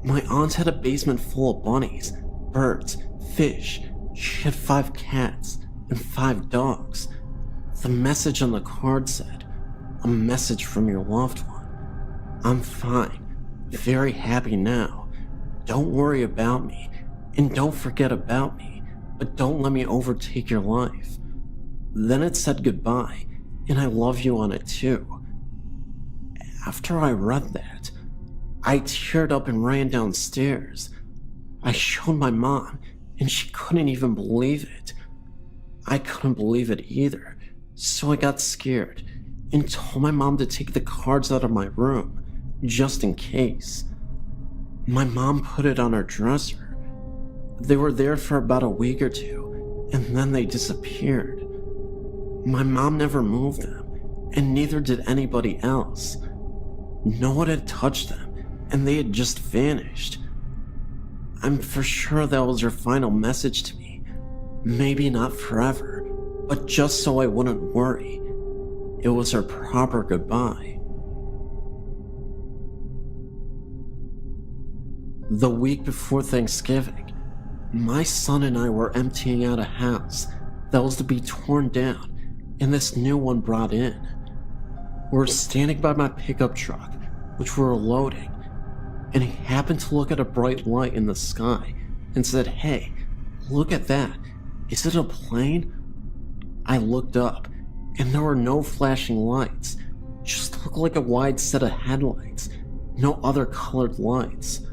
My aunt had a basement full of bunnies, birds, fish. She had 5 cats and 5 dogs. The message on the card said, "A message from your loved one. I'm fine. Very happy now. Don't worry about me, and don't forget about me, but don't let me overtake your life." Then it said goodbye, and I love you on it too. After I read that, I teared up and ran downstairs. I showed my mom, and she couldn't even believe it. I couldn't believe it either, so I got scared and told my mom to take the cards out of my room, just in case. My mom put it on her dresser. They were there for about a week or two, and then they disappeared. My mom never moved them, and neither did anybody else. No one had touched them, and they had just vanished. I'm for sure that was her final message to me. Maybe not forever, but just so I wouldn't worry. It was her proper goodbye. The week before Thanksgiving, my son and I were emptying out a house that was to be torn down and this new one brought in. We were standing by my pickup truck, which we were loading, and he happened to look at a bright light in the sky and said, "Hey, look at that. Is it a plane?" I looked up, and there were no flashing lights, just looked like a wide set of headlights, no other colored lights.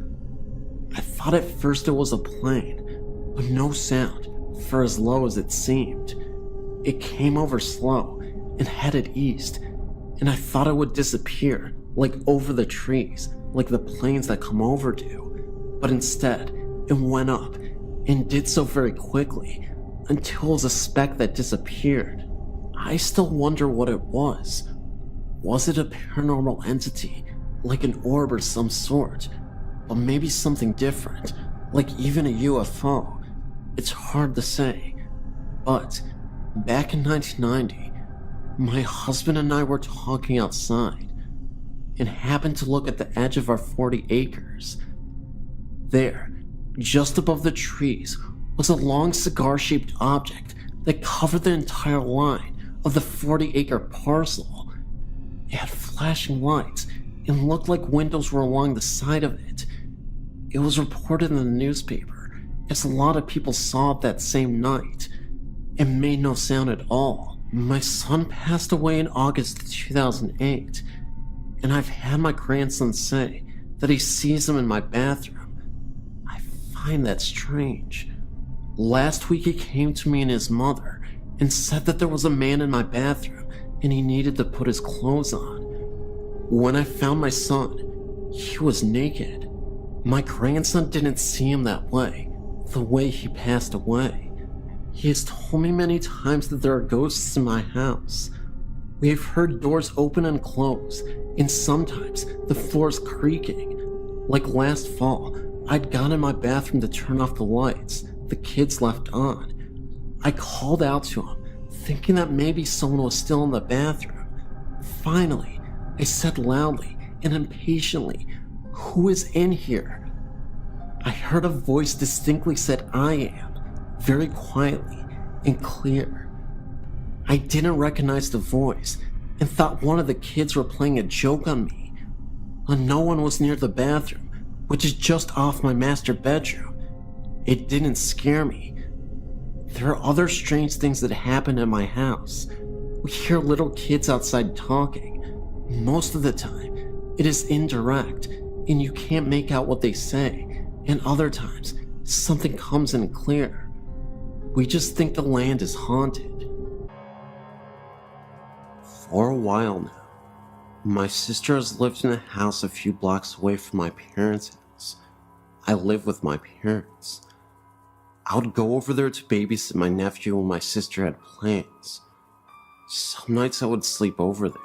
I thought at first it was a plane, but no sound for as low as it seemed. It came over slow and headed east, and I thought it would disappear, like over the trees, like the planes that come over do. But instead, it went up, and did so very quickly, until it was a speck that disappeared. I still wonder what it was. Was it a paranormal entity, like an orb or some sort? Or maybe something different, like even a UFO? It's hard to say. But back in 1990, my husband and I were talking outside, and happened to look at the edge of our 40 acres. There, just above the trees, was a long cigar-shaped object that covered the entire line of the 40-acre parcel. It had flashing lights and looked like windows were along the side of it. It was reported in the newspaper, as a lot of people saw it that same night. It made no sound at all. My son passed away in August of 2008, and I've had my grandson say that he sees him in my bathroom. I find that strange. Last week he came to me and his mother and said that there was a man in my bathroom and he needed to put his clothes on. When I found my son, he was naked. My grandson didn't see him that way, the way he passed away. He has told me many times that there are ghosts in my house. We have heard doors open and close, and sometimes the floor's creaking. Like last fall, I'd gone in my bathroom to turn off the lights the kids left on. I called out to him, thinking that maybe someone was still in the bathroom. Finally, I said loudly and impatiently, "Who is in here?" I heard a voice distinctly said, "I am," very quietly and clear. I didn't recognize the voice and thought one of the kids were playing a joke on me. No one was near the bathroom, which is just off my master bedroom. It didn't scare me. There are other strange things that happen in my house. We hear little kids outside talking. Most of the time, it is indirect, and you can't make out what they say, and other times, something comes in clear. We just think the land is haunted. For a while now, my sister has lived in a house a few blocks away from my parents' house. I live with my parents. I would go over there to babysit my nephew when my sister had plans. Some nights I would sleep over there.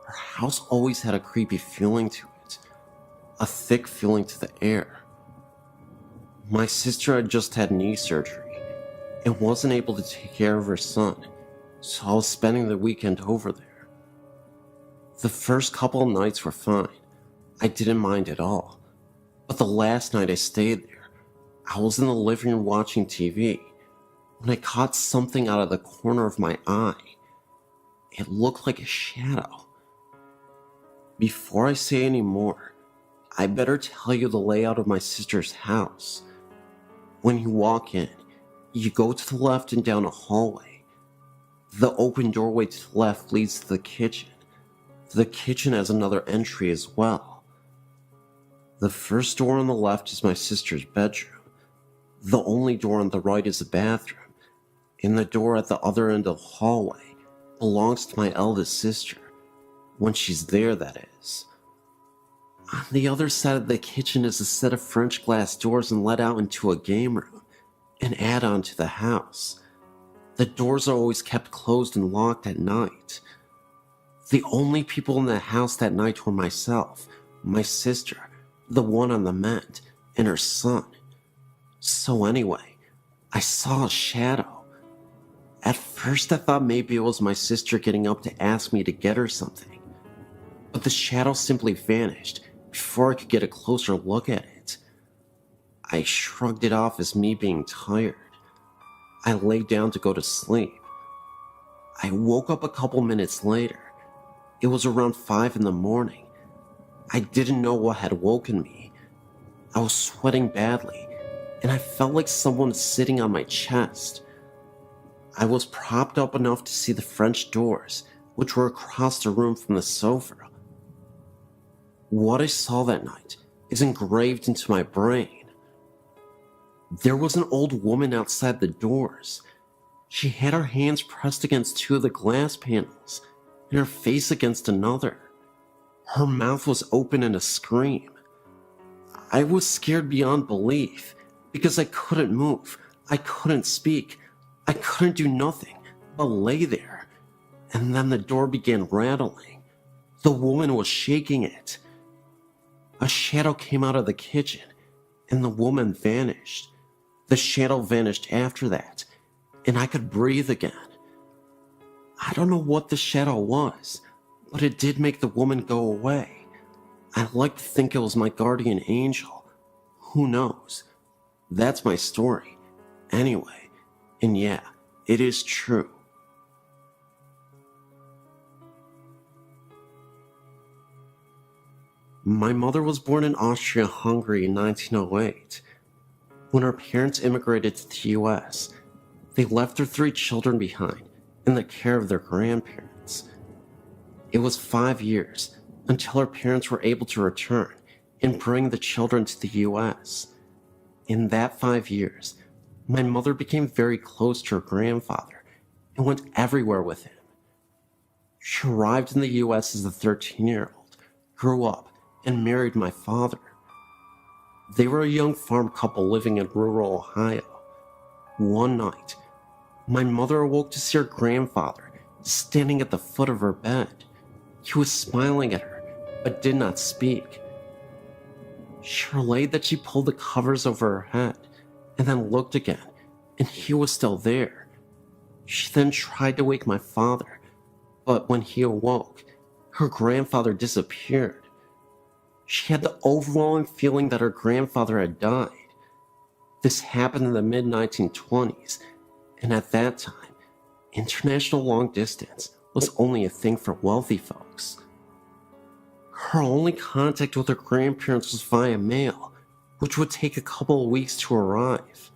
Her house always had a creepy feeling to it, a thick feeling to the air. My sister had just had knee surgery and wasn't able to take care of her son, so I was spending the weekend over there. The first couple of nights were fine. I didn't mind at all. But the last night I stayed there, I was in the living room watching TV when I caught something out of the corner of my eye. It looked like a shadow. Before I say any more, I better tell you the layout of my sister's house. When you walk in, you go to the left and down a hallway. The open doorway to the left leads to the kitchen. The kitchen has another entry as well. The first door on the left is my sister's bedroom. The only door on the right is the bathroom, and the door at the other end of the hallway belongs to my eldest sister, when she's there, that is. On the other side of the kitchen is a set of French glass doors and let out into a game room, an add-on to the house. The doors are always kept closed and locked at night. The only people in the house that night were myself, my sister, the one on the mend, and her son. So anyway, I saw a shadow. At first I thought maybe it was my sister getting up to ask me to get her something. But the shadow simply vanished before I could get a closer look at it. I shrugged it off as me being tired. I lay down to go to sleep. I woke up a couple minutes later. It was around 5 in the morning. I didn't know what had woken me. I was sweating badly, and I felt like someone was sitting on my chest. I was propped up enough to see the French doors, which were across the room from the sofa. What I saw that night is engraved into my brain. There was an old woman outside the doors. She had her hands pressed against two of the glass panels and her face against another. Her mouth was open in a scream. I was scared beyond belief because I couldn't move, I couldn't speak, I couldn't do nothing but lay there. And then the door began rattling. The woman was shaking it. A shadow came out of the kitchen, and the woman vanished. The shadow vanished after that, and I could breathe again. I don't know what the shadow was, but it did make the woman go away. I like to think it was my guardian angel. Who knows? That's my story. Anyway, and yeah, it is true. My mother was born in Austria-Hungary in 1908. When her parents immigrated to the US, they left their 3 children behind in the care of their grandparents. It was 5 years until her parents were able to return and bring the children to the US. In that 5 years, my mother became very close to her grandfather and went everywhere with him. She arrived in the US as a 13-year-old, grew up, and married my father. They were a young farm couple living in rural Ohio. One night, my mother awoke to see her grandfather standing at the foot of her bed. He was smiling at her, but did not speak. She relayed that she pulled the covers over her head and then looked again, and he was still there. She then tried to wake my father, but when he awoke, her grandfather disappeared. She had the overwhelming feeling that her grandfather had died. This happened in the mid-1920s, and at that time, international long distance was only a thing for wealthy folks. Her only contact with her grandparents was via mail, which would take a couple of weeks to arrive.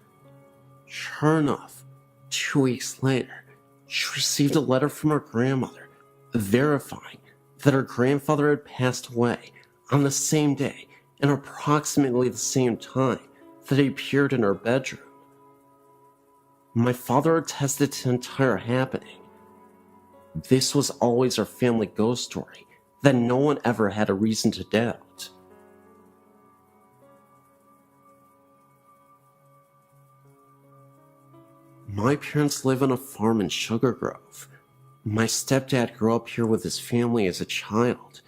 Sure enough, 2 weeks later, she received a letter from her grandmother verifying that her grandfather had passed away on the same day and approximately the same time that he appeared in her bedroom. My father attested to the entire happening. This was always our family ghost story that no one ever had a reason to doubt. My parents live on a farm in Sugar Grove. My stepdad grew up here with his family as a child.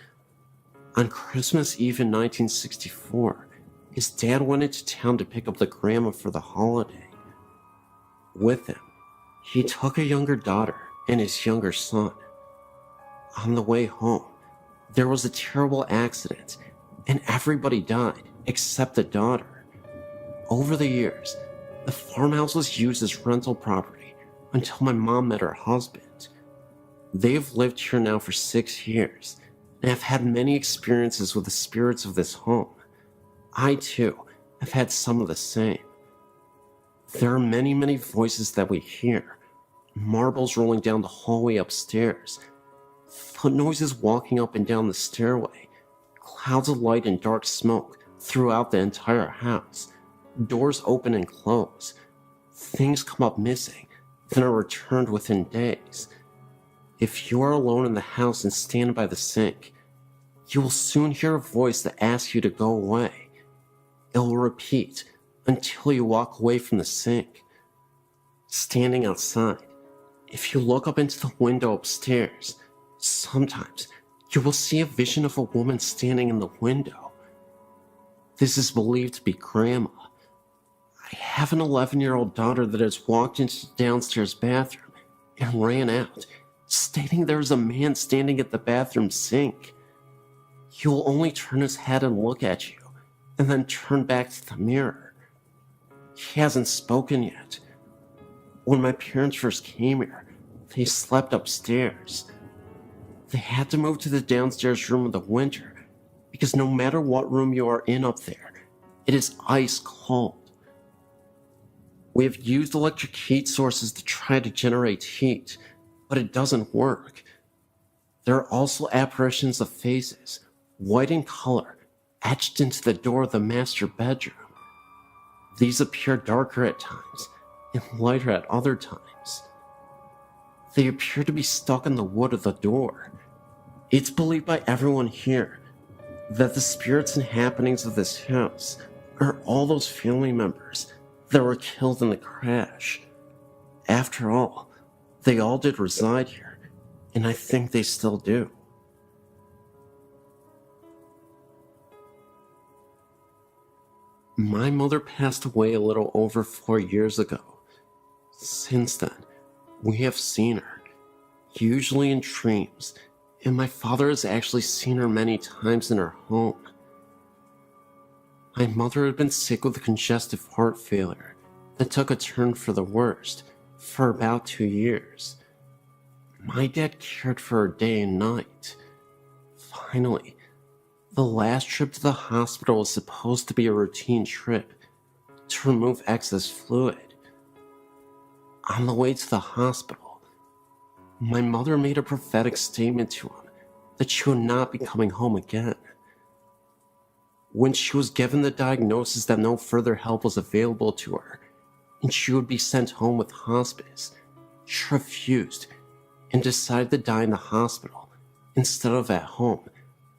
On Christmas Eve in 1964, his dad went into town to pick up the grandma for the holiday. With him, he took a younger daughter and his younger son. On the way home, there was a terrible accident, and everybody died except the daughter. Over the years, the farmhouse was used as rental property until my mom met her husband. They have lived here now for 6 years, and have had many experiences with the spirits of this home. I, too, have had some of the same. There are many voices that we hear. Marbles rolling down the hallway upstairs, foot noises walking up and down the stairway, clouds of light and dark smoke throughout the entire house, doors open and close. Things come up missing, then are returned within days. If you are alone in the house and stand by the sink, you will soon hear a voice that asks you to go away. It will repeat until you walk away from the sink. Standing outside, if you look up into the window upstairs, sometimes you will see a vision of a woman standing in the window. This is believed to be Grandma. I have an 11-year-old daughter that has walked into the downstairs bathroom and ran out, stating there is a man standing at the bathroom sink. He will only turn his head and look at you, and then turn back to the mirror. He hasn't spoken yet. When my parents first came here, they slept upstairs. They had to move to the downstairs room in the winter, because no matter what room you are in up there, it is ice cold. We have used electric heat sources to try to generate heat, but it doesn't work. There are also apparitions of faces, white in color, etched into the door of the master bedroom. These appear darker at times and lighter at other times. They appear to be stuck in the wood of the door. It's believed by everyone here that the spirits and happenings of this house are all those family members that were killed in the crash. After all, they all did reside here, and I think they still do. My mother passed away a little over 4 years ago. Since then, we have seen her, usually in dreams, and my father has actually seen her many times in her home. My mother had been sick with congestive heart failure that took a turn for the worst for about 2 years. My dad cared for her day and night. Finally, the last trip to the hospital was supposed to be a routine trip to remove excess fluid. On the way to the hospital, my mother made a prophetic statement to him that she would not be coming home again. When she was given the diagnosis that no further help was available to her and she would be sent home with hospice, she refused and decided to die in the hospital instead of at home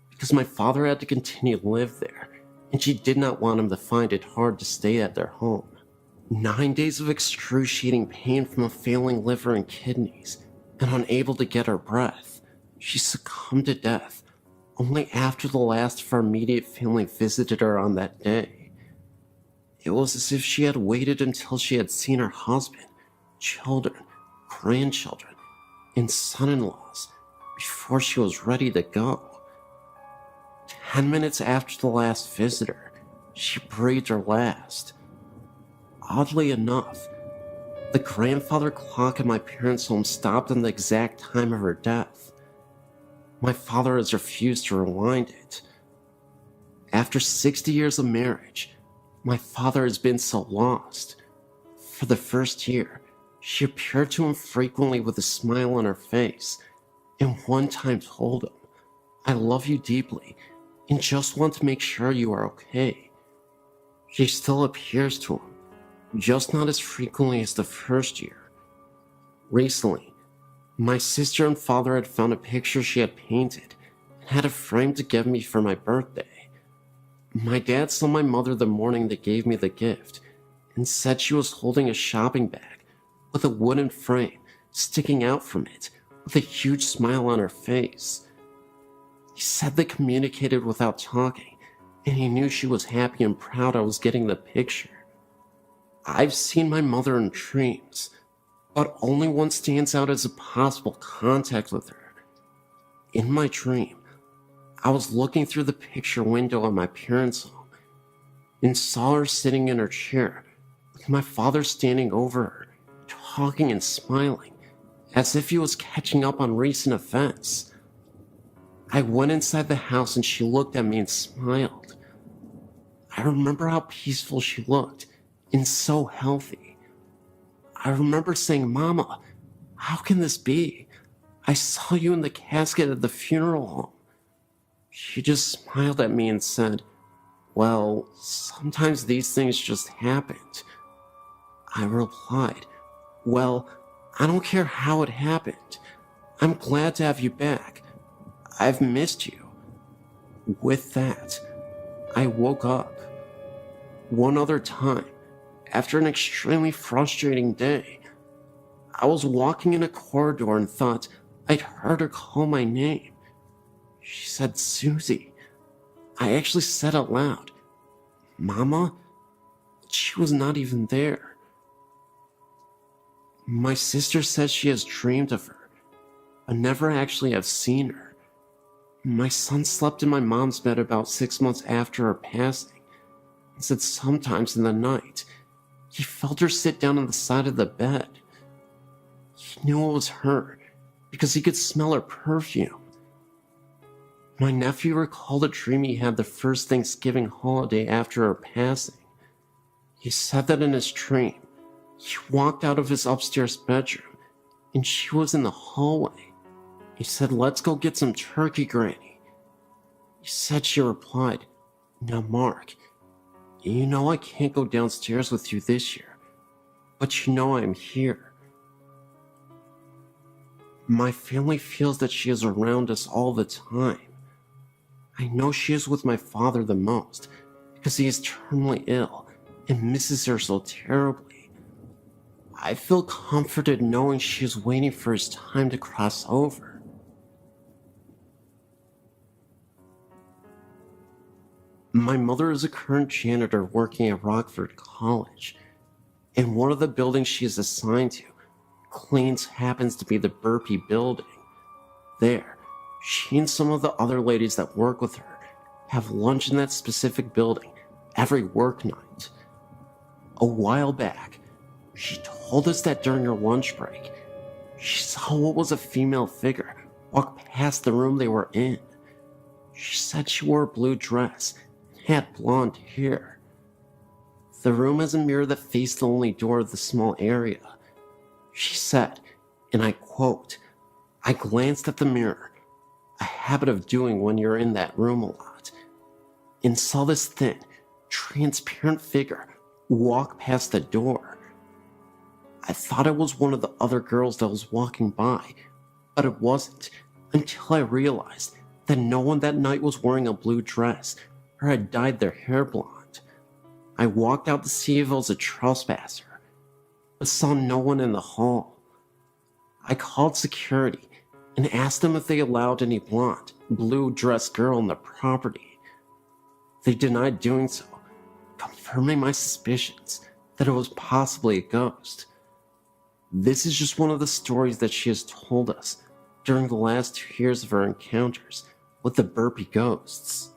because my father had to continue to live there and she did not want him to find it hard to stay at their home. 9 days of excruciating pain from a failing liver and kidneys, and unable to get her breath, she succumbed to death only after the last of our immediate family visited her on that day. It was as if she had waited until she had seen her husband, children, grandchildren, and son-in-laws before she was ready to go. 10 minutes after the last visitor, she breathed her last. Oddly enough, the grandfather clock in my parents' home stopped on the exact time of her death. My father has refused to rewind it. After 60 years of marriage, my father has been so lost. For the first year, she appeared to him frequently with a smile on her face, and one time told him, "I love you deeply, and just want to make sure you are okay." She still appears to him, just not as frequently as the first year. Recently, my sister and father had found a picture she had painted and had a frame to give me for my birthday. My dad saw my mother the morning they gave me the gift and said she was holding a shopping bag with a wooden frame sticking out from it with a huge smile on her face. He said they communicated without talking, and he knew she was happy and proud I was getting the picture. I've seen my mother in dreams, but only one stands out as a possible contact with her. In my dream, I was looking through the picture window of my parents' home and saw her sitting in her chair with my father standing over her, talking and smiling, as if he was catching up on recent events. I went inside the house and she looked at me and smiled. I remember how peaceful she looked and so healthy. I remember saying, "Mama, how can this be? I saw you in the casket at the funeral home." She just smiled at me and said, "Well, sometimes these things just happened." I replied, "Well, I don't care how it happened. I'm glad to have you back. I've missed you." With that, I woke up. One other time, after an extremely frustrating day, I was walking in a corridor and thought I'd heard her call my name. She said, "Susie." I actually said out loud, "Mama?" She was not even there. My sister says she has dreamed of her, but never actually have seen her. My son slept in my mom's bed about 6 months after her passing, and said sometimes in the night, he felt her sit down on the side of the bed. He knew it was her because he could smell her perfume. My nephew recalled a dream he had the first Thanksgiving holiday after her passing. He said that in his dream, he walked out of his upstairs bedroom and she was in the hallway. He said, "Let's go get some turkey, Granny." He said she replied, "Now, Mark, you know I can't go downstairs with you this year, but you know I'm here." My family feels that she is around us all the time. I know she is with my father the most because he is terminally ill and misses her so terribly. I feel comforted knowing she is waiting for his time to cross over. My mother is a current janitor working at Rockford College, and one of the buildings she is assigned to happens to be the Burpee building. There, she and some of the other ladies that work with her have lunch in that specific building every work night. A while back, she told us that during her lunch break, she saw what was a female figure walk past the room they were in. She said she wore a blue dress and had blonde hair. The room has a mirror that faced the only door of the small area. She said, and I quote, "I glanced at the mirror, a habit of doing when you're in that room a lot, and saw this thin, transparent figure walk past the door. I thought it was one of the other girls that was walking by, but it wasn't until I realized that no one that night was wearing a blue dress or had dyed their hair blonde. I walked out to see if it was a trespasser, but saw no one in the hall. I called security and asked them if they allowed any blonde, blue-dressed girl on the property. They denied doing so, confirming my suspicions that it was possibly a ghost. This is just one of the stories that she has told us during the last 2 years of her encounters with the burpy ghosts."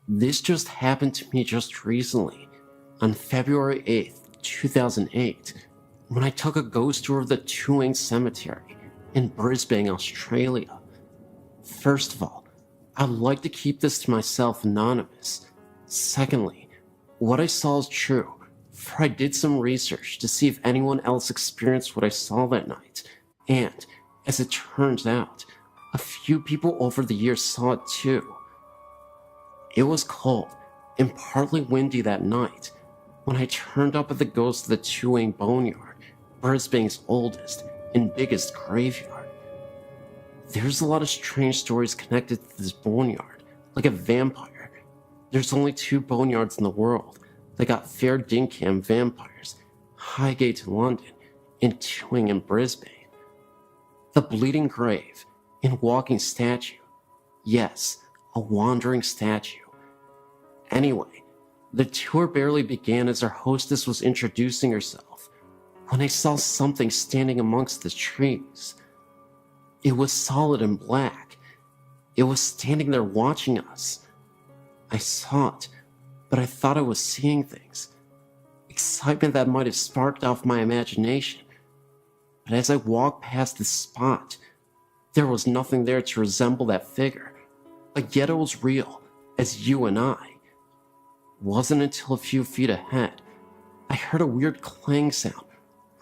This just happened to me just recently, on February 8th, 2008, when I took a ghost tour of the Tuang Cemetery in Brisbane, Australia. First of all, I'd like to keep this to myself anonymous. Secondly, what I saw is true, for I did some research to see if anyone else experienced what I saw that night, and, as it turns out, a few people over the years saw it too. It was cold and partly windy that night when I turned up at the ghost of the Tuang Boneyard, Brisbane's oldest and biggest graveyard. There's a lot of strange stories connected to this boneyard, like a vampire. There's only 2 boneyards in the world that got fair dinkum vampires, Highgate in London and Tuang in Brisbane. The Bleeding Grave and Walking Statue. Yes, a wandering statue. Anyway, the tour barely began as our hostess was introducing herself when I saw something standing amongst the trees. It was solid and black. It was standing there watching us. I saw it, but I thought I was seeing things. Excitement that might have sparked off my imagination. But as I walked past this spot, there was nothing there to resemble that figure, but yet it was real, as you and I. It wasn't until a few feet ahead, I heard a weird clang sound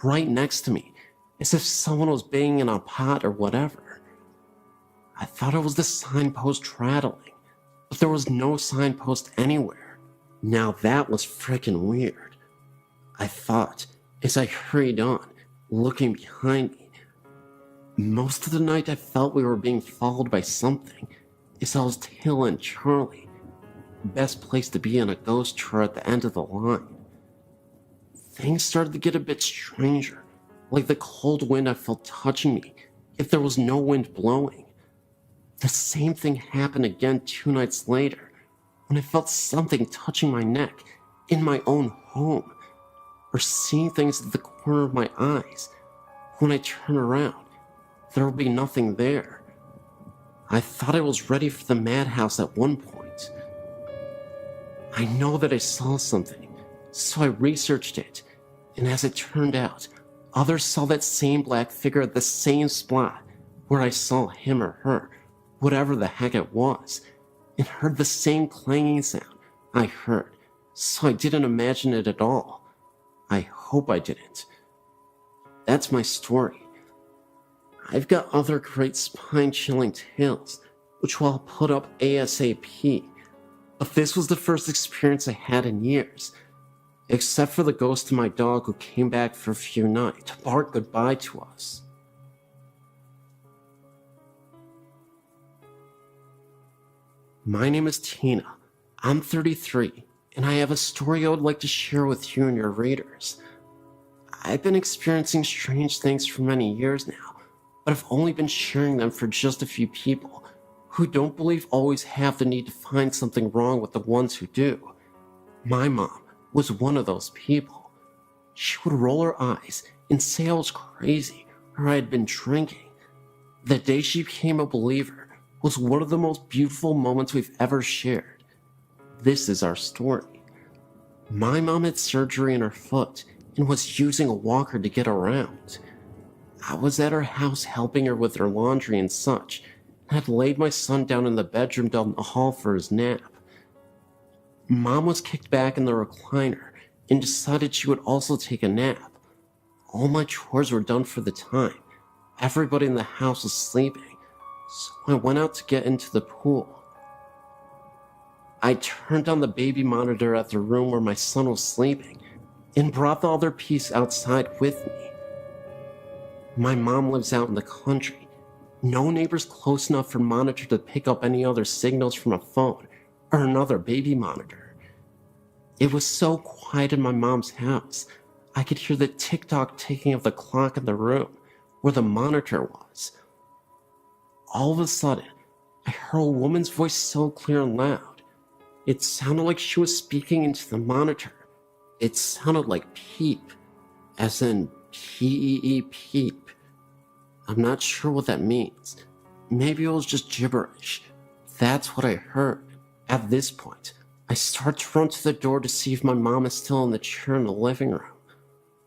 right next to me, as if someone was banging in a pot or whatever. I thought it was the signpost rattling, but there was no signpost anywhere. Now that was frickin' weird, I thought, as I hurried on, looking behind me. Most of the night I felt we were being followed by something, as I was tailing Charlie. Best place to be in a ghost tour at the end of the line. Things started to get a bit stranger, like the cold wind I felt touching me if there was no wind blowing. The same thing happened again 2 nights later, when I felt something touching my neck in my own home, or seeing things at the corner of my eyes. When I turn around, there will be nothing there. I thought I was ready for the madhouse at one point. I know that I saw something, so I researched it, and as it turned out, others saw that same black figure at the same spot where I saw him or her, whatever the heck it was, and heard the same clanging sound I heard, so I didn't imagine it at all. I hope I didn't. That's my story. I've got other great spine-chilling tales, which I'll put up ASAP, but this was the first experience I had in years, except for the ghost of my dog who came back for a few nights to bark goodbye to us. My name is Tina. I'm 33, and I have a story I would like to share with you and your readers. I've been experiencing strange things for many years now, but I've only been sharing them for just a few people who don't believe always have the need to find something wrong with the ones who do. My mom was one of those people. She would roll her eyes and say I was crazy or I had been drinking. The day she became a believer was one of the most beautiful moments we've ever shared. This is our story. My mom had surgery in her foot and was using a walker to get around. I was at her house helping her with her laundry and such, and had laid my son down in the bedroom down the hall for his nap. Mom was kicked back in the recliner and decided she would also take a nap. All my chores were done for the time. Everybody in the house was sleeping, so I went out to get into the pool. I turned on the baby monitor at the room where my son was sleeping and brought the other piece outside with me. My mom lives out in the country. No neighbors close enough for monitor to pick up any other signals from a phone or another baby monitor. It was so quiet in my mom's house, I could hear the tick-tock ticking of the clock in the room where the monitor was. All of a sudden, I heard a woman's voice so clear and loud. It sounded like she was speaking into the monitor. It sounded like peep, as in P-E-E peep. I'm not sure what that means. Maybe it was just gibberish. That's what I heard. At this point, I start to run to the door to see if my mom is still in the chair in the living room.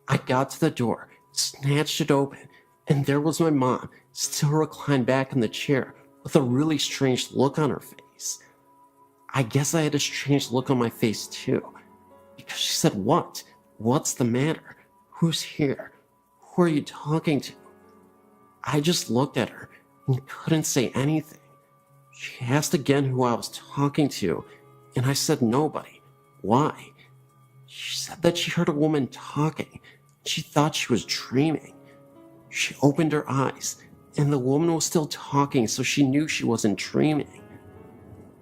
I got to the door, snatched it open, and there was my mom, still reclined back in the chair with a really strange look on her face. I guess I had a strange look on my face too, because she said, "What? What's the matter? Who's here? Who are you talking to?" I just looked at her and couldn't say anything. She asked again who I was talking to, and I said nobody. Why? She said that she heard a woman talking. She thought she was dreaming. She opened her eyes, and the woman was still talking, so she knew she wasn't dreaming.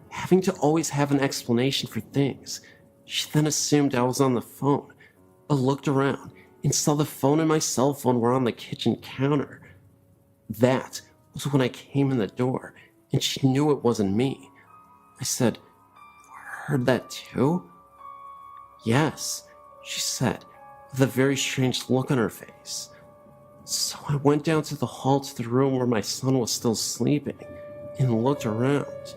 Having to always have an explanation for things, she then assumed I was on the phone, but looked around and saw the phone and my cell phone were on the kitchen counter. That was when I came in the door, and she knew it wasn't me. I said, "Heard that too?" "Yes," she said, with a very strange look on her face. So I went down to the hall to the room where my son was still sleeping and looked around.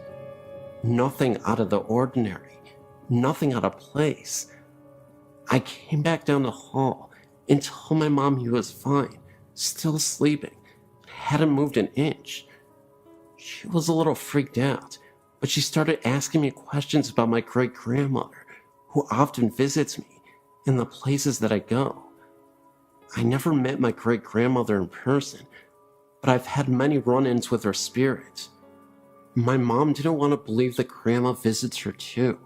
Nothing out of the ordinary, nothing out of place. I came back down the hall and told my mom he was fine, still sleeping, hadn't moved an inch. She was a little freaked out, but she started asking me questions about my great-grandmother, who often visits me, and the places that I go. I never met my great-grandmother in person, but I've had many run-ins with her spirit. My mom didn't want to believe that Grandma visits her too,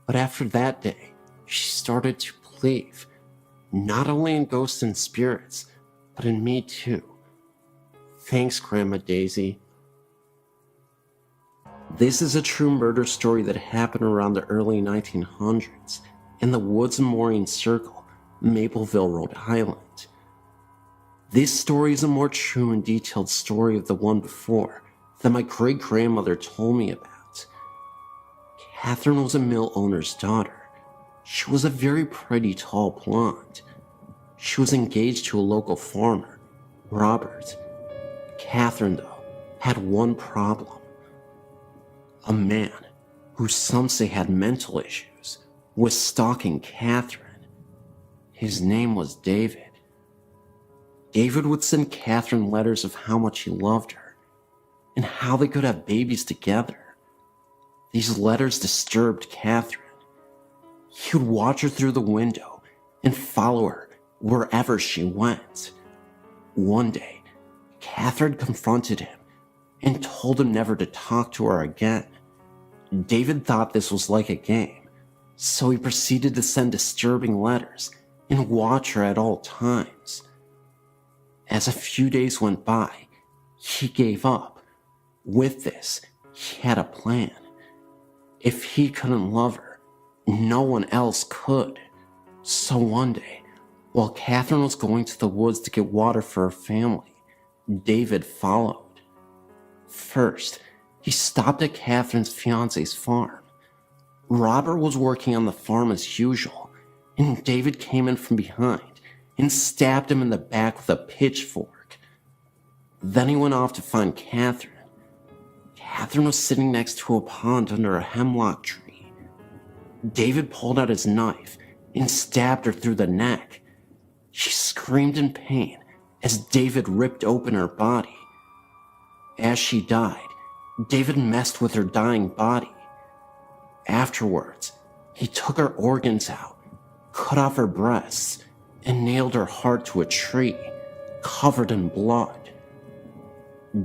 but after that day, she started to believe, not only in ghosts and spirits, but in me too. Thanks, Grandma Daisy. This is a true murder story that happened around the early 1900s in the Woods and Mooring Circle, Mapleville, Rhode Island. This story is a more true and detailed story of the one before that my great-grandmother told me about. Catherine was a mill owner's daughter. She was a very pretty tall blonde. She was engaged to a local farmer, Robert. Catherine, though, had one problem. A man, who some say had mental issues, was stalking Catherine. His name was David. David would send Catherine letters of how much he loved her, and how they could have babies together. These letters disturbed Catherine. He would watch her through the window and follow her wherever she went. One day, Catherine confronted him and told him never to talk to her again. David thought this was like a game, so he proceeded to send disturbing letters and watch her at all times. As a few days went by, he gave up. With this, he had a plan. If he couldn't love her, no one else could. So one day, while Catherine was going to the woods to get water for her family, David followed. First, he stopped at Catherine's fiance's farm. Robert was working on the farm as usual, and David came in from behind and stabbed him in the back with a pitchfork. Then he went off to find Catherine. Catherine was sitting next to a pond under a hemlock tree. David pulled out his knife and stabbed her through the neck. She screamed in pain as David ripped open her body. As she died, David messed with her dying body. Afterwards, he took her organs out, cut off her breasts, and nailed her heart to a tree, covered in blood.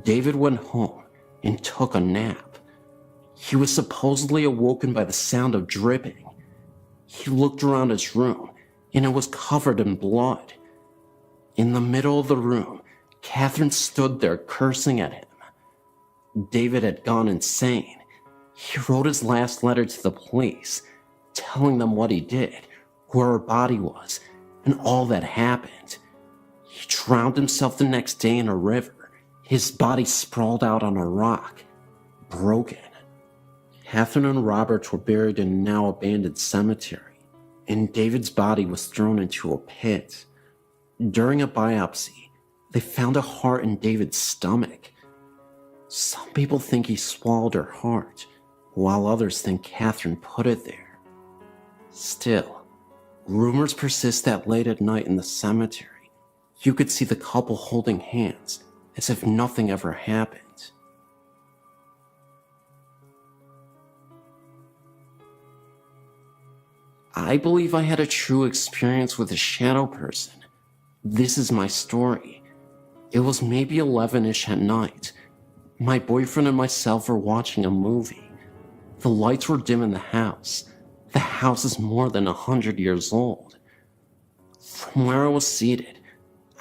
David went home and took a nap. He was supposedly awoken by the sound of dripping. He looked around his room, and it was covered in blood. In the middle of the room, Catherine stood there cursing at him. David had gone insane. He wrote his last letter to the police, telling them what he did, where her body was, and all that happened. He drowned himself the next day in a river. His body sprawled out on a rock, broken. Catherine and Robert were buried in a now abandoned cemetery, and David's body was thrown into a pit. During a biopsy, they found a heart in David's stomach. Some people think he swallowed her heart, while others think Catherine put it there. Still, rumors persist that late at night in the cemetery, you could see the couple holding hands as if nothing ever happened. I believe I had a true experience with a shadow person. This is my story. It was maybe 11-ish at night. My boyfriend and myself were watching a movie. The lights were dim in the house. The house is more than 100 years old. From where I was seated,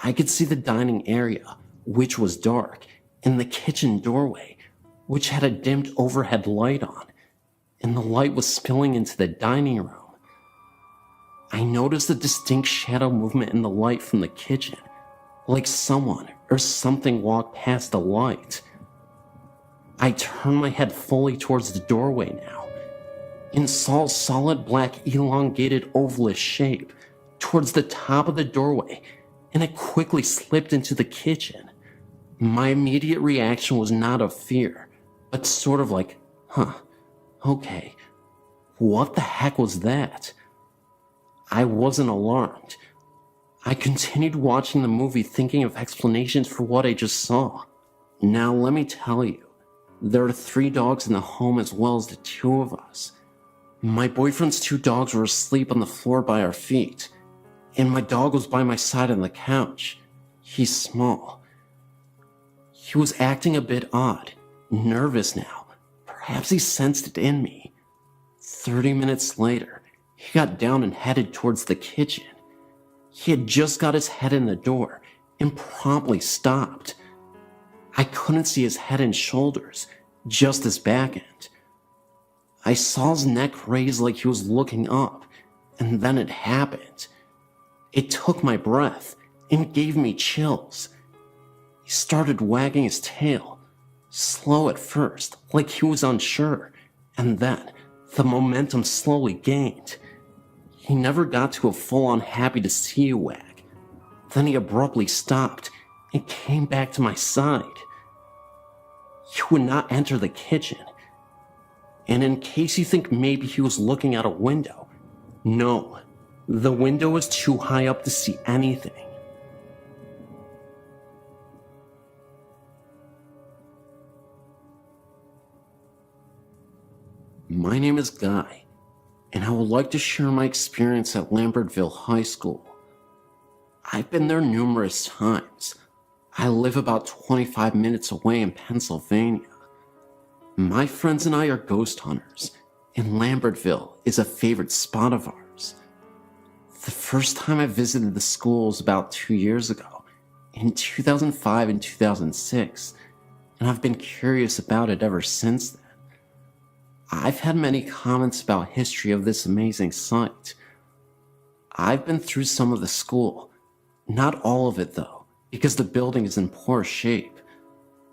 I could see the dining area, which was dark, and the kitchen doorway, which had a dimmed overhead light on, and the light was spilling into the dining room. I noticed a distinct shadow movement in the light from the kitchen, like someone or something walked past the light. I turned my head fully towards the doorway now, and saw a solid black elongated ovalish shape towards the top of the doorway, and it quickly slipped into the kitchen. My immediate reaction was not of fear, but sort of like, okay, what the heck was that? I wasn't alarmed. I continued watching the movie thinking of explanations for what I just saw. Now let me tell you, there are 3 dogs in the home as well as the 2 of us. My boyfriend's 2 dogs were asleep on the floor by our feet, and my dog was by my side on the couch. He's small. He was acting a bit odd, nervous now. Perhaps he sensed it in me. 30 minutes later, he got down and headed towards the kitchen. He had just got his head in the door and promptly stopped. I couldn't see his head and shoulders, just his back end. I saw his neck raise like he was looking up, and then it happened. It took my breath and gave me chills. He started wagging his tail, slow at first, like he was unsure, and then the momentum slowly gained. He never got to a full-on happy to see you wag. Then he abruptly stopped and came back to my side. He would not enter the kitchen. And in case you think maybe he was looking out a window, no, the window was too high up to see anything. My name is Guy, and I would like to share my experience at Lambertville High School. I've been there numerous times. I live about 25 minutes away in Pennsylvania. My friends and I are ghost hunters, and Lambertville is a favorite spot of ours. The first time I visited the school was about 2 years ago, in 2005 and 2006, and I've been curious about it ever since then. I've had many comments about history of this amazing site. I've been through some of the school, not all of it though, because the building is in poor shape.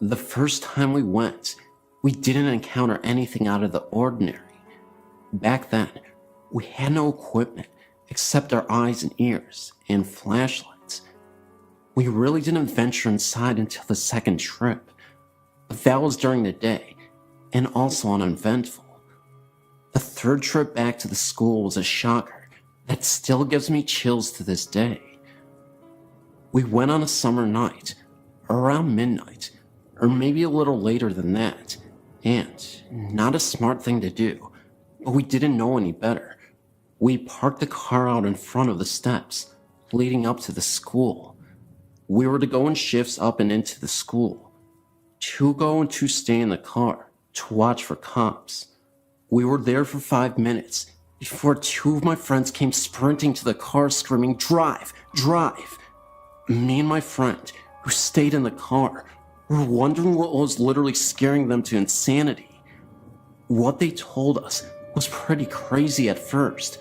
The first time we went, we didn't encounter anything out of the ordinary. Back then, we had no equipment except our eyes and ears and flashlights. We really didn't venture inside until the second trip, but that was during the day, and also uneventful. The third trip back to the school was a shocker that still gives me chills to this day. We went on a summer night, around midnight, or maybe a little later than that, and not a smart thing to do, but we didn't know any better. We parked the car out in front of the steps leading up to the school. We were to go in shifts up and into the school. 2 go and 2 stay in the car to watch for cops. We were there for 5 minutes before 2 of my friends came sprinting to the car screaming, "Drive! Drive!" Me and my friend, who stayed in the car, were wondering what was literally scaring them to insanity. What they told us was pretty crazy at first.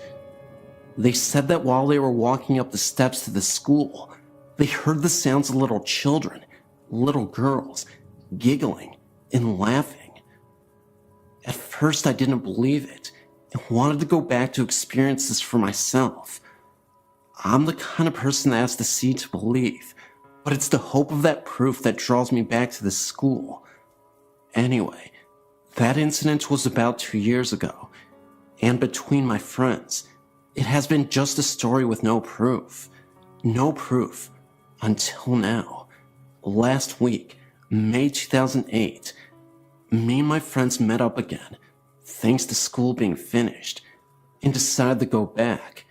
They said that while they were walking up the steps to the school, they heard the sounds of little children, little girls, giggling and laughing. At first I didn't believe it and wanted to go back to experience this for myself. I'm the kind of person that has to see to believe, but it's the hope of that proof that draws me back to this school. Anyway, that incident was about 2 years ago, and between my friends, it has been just a story with no proof. No proof until now. Last week, May 2008, me and my friends met up again, thanks to school being finished, and decided to go back.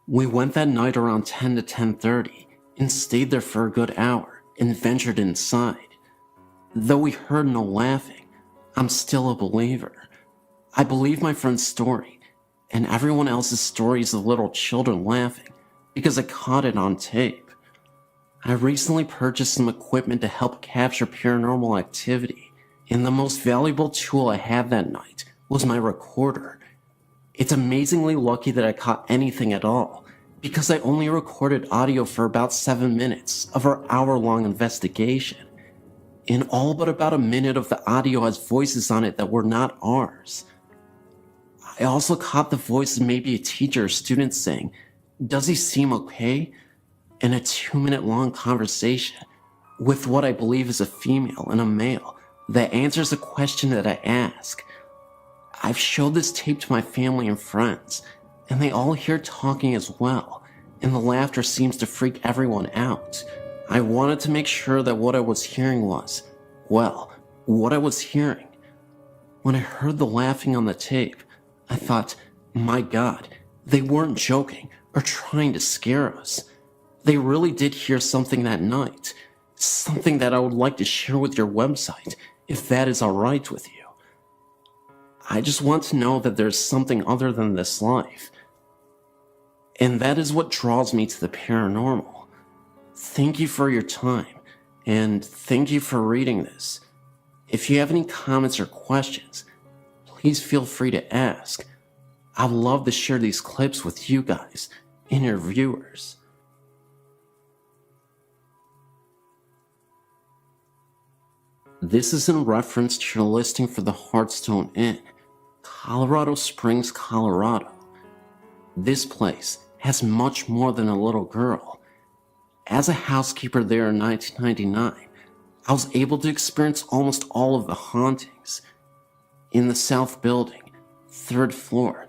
We went that night around 10 to 10:30 and stayed there for a good hour and ventured inside. Though we heard no laughing, I'm still a believer. I believe my friend's story and everyone else's stories of little children laughing because I caught it on tape. I recently purchased some equipment to help capture paranormal activity, and the most valuable tool I had that night was my recorder. It's amazingly lucky that I caught anything at all, because I only recorded audio for about 7 minutes of our hour-long investigation. In all but about a minute of the audio has voices on it that were not ours. I also caught the voice of maybe a teacher or student saying, "Does he seem okay?" in a 2-minute-long conversation with what I believe is a female and a male that answers a question that I ask. I've showed this tape to my family and friends, and they all hear talking as well, and the laughter seems to freak everyone out. I wanted to make sure that what I was hearing was, well, what I was hearing. When I heard the laughing on the tape, I thought, my God, they weren't joking or trying to scare us. They really did hear something that night, something that I would like to share with your website, if that is alright with you. I just want to know that there's something other than this life. And that is what draws me to the paranormal. Thank you for your time, and thank you for reading this. If you have any comments or questions, please feel free to ask. I'd love to share these clips with you guys and your viewers. This is in reference to your listing for the Hearthstone Inn, Colorado Springs, Colorado. This place has much more than a little girl. As a housekeeper there in 1999, I was able to experience almost all of the hauntings. In the south building, 3rd floor,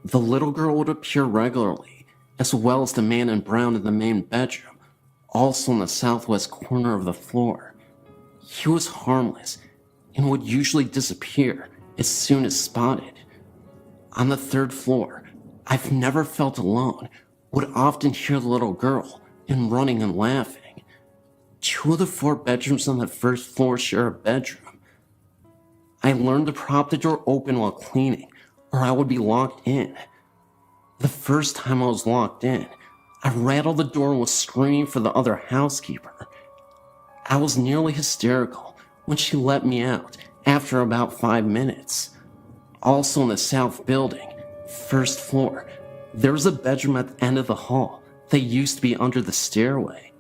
the little girl would appear regularly, as well as the man in brown in the main bedroom, also in the southwest corner of the floor. He was harmless and would usually disappear as soon as spotted. On the 3rd floor, I've never felt alone, would often hear the little girl and running and laughing. 2 of the 4 bedrooms on the 1st floor share a bedroom. I learned to prop the door open while cleaning, or I would be locked in. The first time I was locked in, I rattled the door and was screaming for the other housekeeper. I was nearly hysterical when she let me out after about 5 minutes. Also in the south building, 1st floor, there was a bedroom at the end of the hall that used to be under the stairway.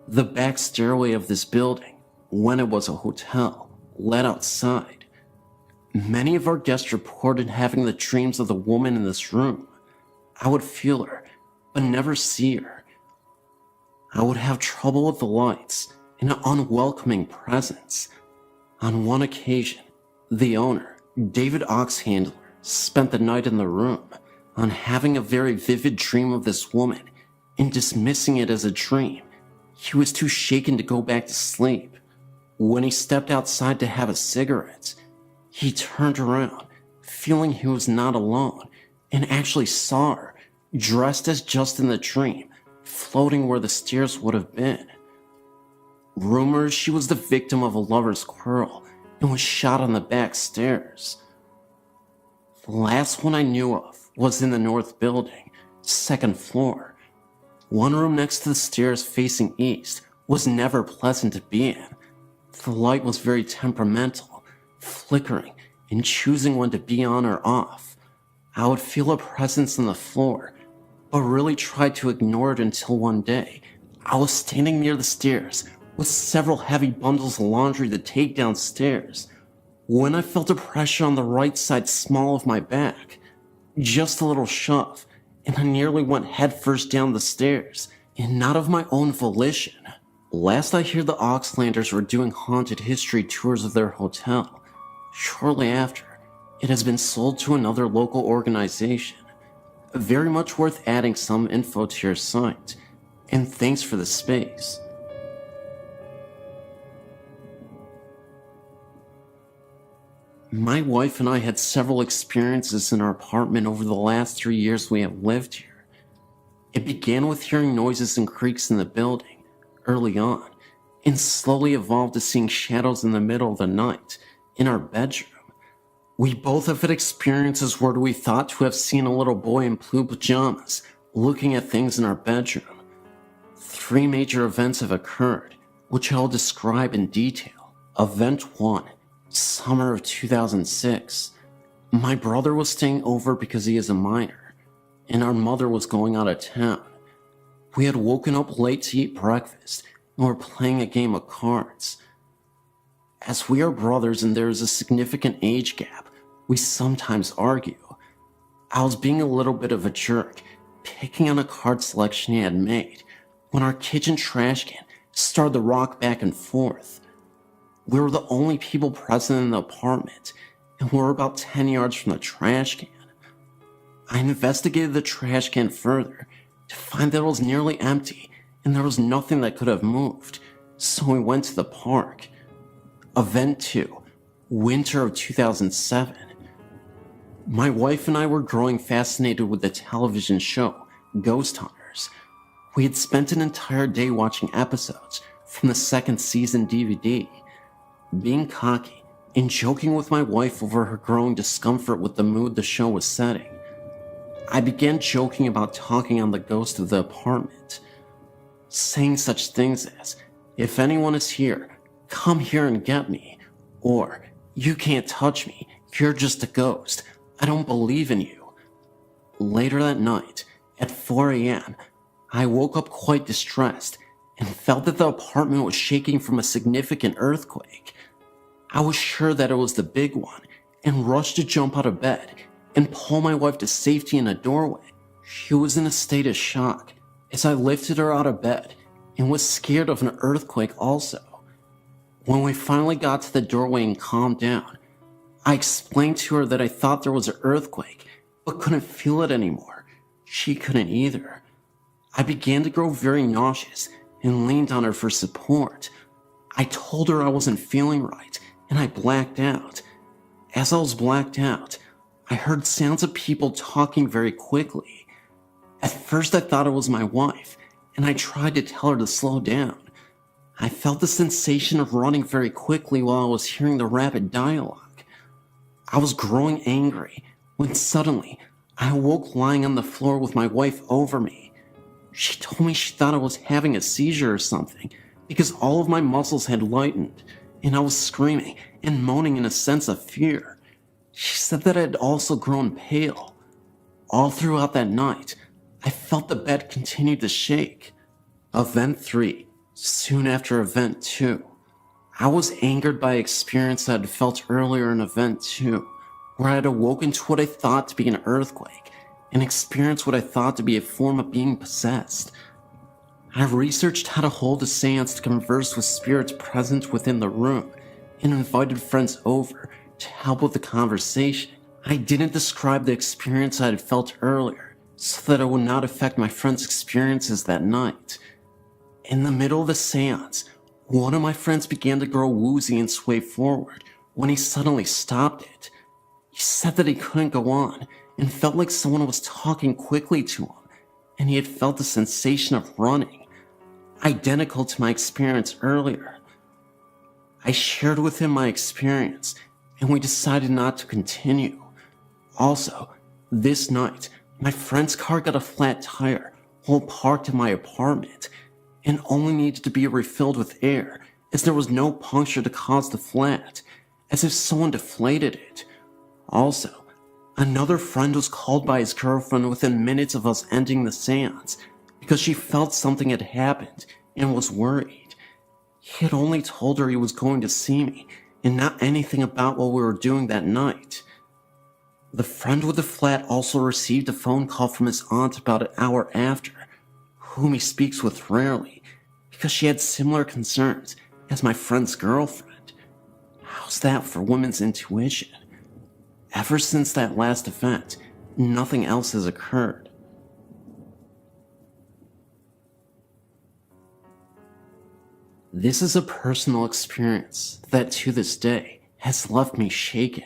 The back stairway of this building, when it was a hotel, led outside. Many of our guests reported having the dreams of the woman in this room. I would feel her, but never see her. I would have trouble with the lights and an unwelcoming presence. On one occasion, the owner, David Oxhandler spent the night in the room on having a very vivid dream of this woman and dismissing it as a dream. He was too shaken to go back to sleep. When he stepped outside to have a cigarette, he turned around, feeling he was not alone, and actually saw her, dressed as just in the dream, floating where the stairs would have been. Rumors she was the victim of a lover's quarrel and was shot on the back stairs. The last one I knew of was in the north building, second floor. One room next to the stairs facing east was never pleasant to be in. The light was very temperamental, flickering and choosing when to be on or off. I would feel a presence on the floor, but really tried to ignore it until one day I was standing near the stairs with several heavy bundles of laundry to take downstairs when I felt a pressure on the right side small of my back. Just a little shove, and I nearly went headfirst down the stairs, and not of my own volition. Last I hear, the Oxlanders were doing haunted history tours of their hotel. Shortly after, it has been sold to another local organization. Very much worth adding some info to your site, and thanks for the space. My wife and I had several experiences in our apartment over the last 3 years we have lived here. It began with hearing noises and creaks in the building early on, and slowly evolved to seeing shadows in the middle of the night in our bedroom. We both have had experiences where we thought to have seen a little boy in blue pajamas looking at things in our bedroom. 3 major events have occurred, which I'll describe in detail. Event 1. Summer of 2006. My brother was staying over because he is a minor, and our mother was going out of town. We had woken up late to eat breakfast and were playing a game of cards. As we are brothers and there is a significant age gap, we sometimes argue. I was being a little bit of a jerk, picking on a card selection he had made, when our kitchen trash can started to rock back and forth. We were the only people present in the apartment, and we were about 10 yards from the trash can. I investigated the trash can further to find that it was nearly empty and there was nothing that could have moved, so we went to the park. Event 2. Winter of 2007. My wife and I were growing fascinated with the television show Ghost Hunters. We had spent an entire day watching episodes from the second season DVD. Being cocky and joking with my wife over her growing discomfort with the mood the show was setting, I began joking about talking on the ghost of the apartment, saying such things as, "If anyone is here, come here and get me," or "You can't touch me, you're just a ghost, I don't believe in you." Later that night, at 4 a.m., I woke up quite distressed and felt that the apartment was shaking from a significant earthquake. I was sure that it was the big one and rushed to jump out of bed and pull my wife to safety in a doorway. She was in a state of shock as I lifted her out of bed and was scared of an earthquake also. When we finally got to the doorway and calmed down, I explained to her that I thought there was an earthquake but couldn't feel it anymore. She couldn't either. I began to grow very nauseous and leaned on her for support. I told her I wasn't feeling right and I blacked out. As I was blacked out, I heard sounds of people talking very quickly. At first I thought it was my wife, and I tried to tell her to slow down. I felt the sensation of running very quickly while I was hearing the rapid dialogue. I was growing angry when suddenly I awoke lying on the floor with my wife over me. She told me she thought I was having a seizure or something because all of my muscles had lightened, and I was screaming and moaning in a sense of fear. She said that I had also grown pale. All throughout that night, I felt the bed continue to shake. Event 3. Soon after Event 2. I was angered by an experience I had felt earlier in Event 2, where I had awoken to what I thought to be an earthquake and experienced what I thought to be a form of being possessed. I researched how to hold a seance to converse with spirits present within the room and invited friends over To help with the conversation, I didn't describe the experience I had felt earlier so that it would not affect my friend's experiences that night. In the middle of the seance, one of my friends began to grow woozy and sway forward when he suddenly stopped it. He said that he couldn't go on and felt like someone was talking quickly to him, and he had felt the sensation of running, identical to my experience earlier. I shared with him my experience, and we decided not to continue. Also, this night, my friend's car got a flat tire while parked in my apartment, and only needed to be refilled with air as there was no puncture to cause the flat, as if someone deflated it. Also, another friend was called by his girlfriend within minutes of us ending the seance because she felt something had happened and was worried. He had only told her he was going to see me and not anything about what we were doing that night. The friend with the flat also received a phone call from his aunt about an hour after, whom he speaks with rarely, because she had similar concerns as my friend's girlfriend. How's that for women's intuition? Ever since that last event, nothing else has occurred. This is a personal experience that to this day has left me shaken.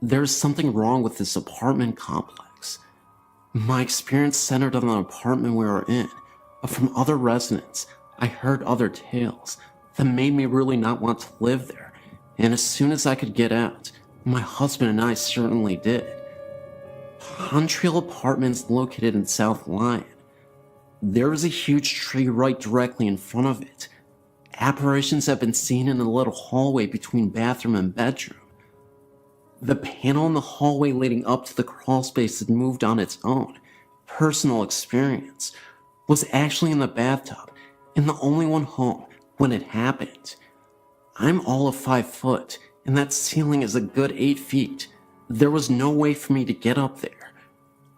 There's something wrong with this apartment complex. My experience centered on the apartment we were in, but from other residents, I heard other tales that made me really not want to live there, and as soon as I could get out, my husband and I certainly did. Pond Trail Apartments located in South Lyon. There is a huge tree right directly in front of it. Apparitions have been seen in the little hallway between bathroom and bedroom. The panel in the hallway leading up to the crawlspace had moved on its own. Personal experience was actually in the bathtub and the only one home when it happened. I'm all of 5 foot and that ceiling is a good 8 feet. There was no way for me to get up there.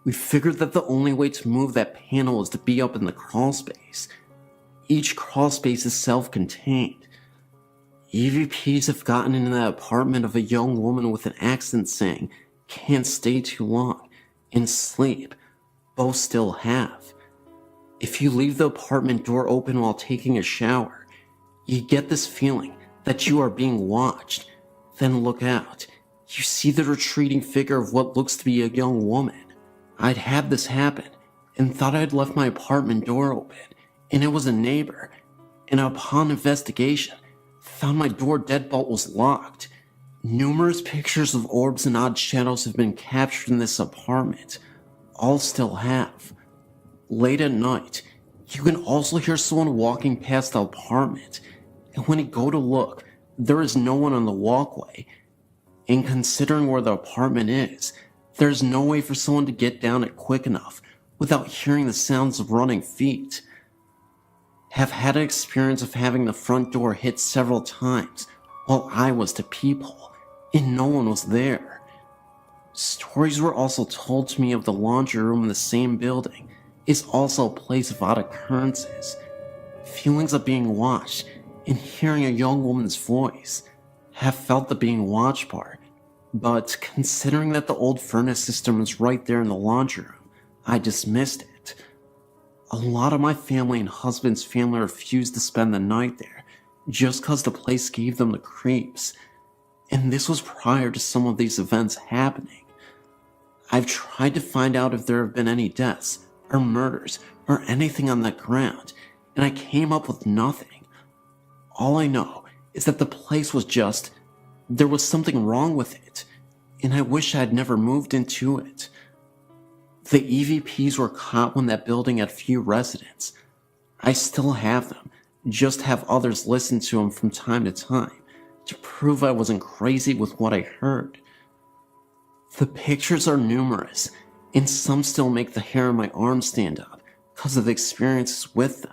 We figured that the only way to move that panel was to be up in the crawlspace. Each crawlspace is self-contained. EVPs have gotten into the apartment of a young woman with an accent saying, "Can't stay too long," and sleep. Both still have. If you leave the apartment door open while taking a shower, you get this feeling that you are being watched. Then look out. You see the retreating figure of what looks to be a young woman. I'd had this happen and thought I'd left my apartment door open, and it was a neighbor, and upon investigation, found my door deadbolt was locked. Numerous pictures of orbs and odd shadows have been captured in this apartment. All still have. Late at night, you can also hear someone walking past the apartment, and when you go to look, there is no one on the walkway. And considering where the apartment is, there's no way for someone to get down it quick enough without hearing the sounds of running feet. Have had an experience of having the front door hit several times while I was to peephole, and no one was there. Stories were also told to me of the laundry room in the same building is also a place of odd occurrences. Feelings of being watched and hearing a young woman's voice. Have felt the being watched part, but considering that the old furnace system is right there in the laundry room, I dismissed it. A lot of my family and husband's family refused to spend the night there just cause the place gave them the creeps, and this was prior to some of these events happening. I've tried to find out if there have been any deaths or murders or anything on that ground, and I came up with nothing. All I know is that the place was just, there was something wrong with it, and I wish I had never moved into it. The EVPs were caught when that building had few residents. I still have them, just have others listen to them from time to time to prove I wasn't crazy with what I heard. The pictures are numerous, and some still make the hair on my arm stand up because of the experiences with them.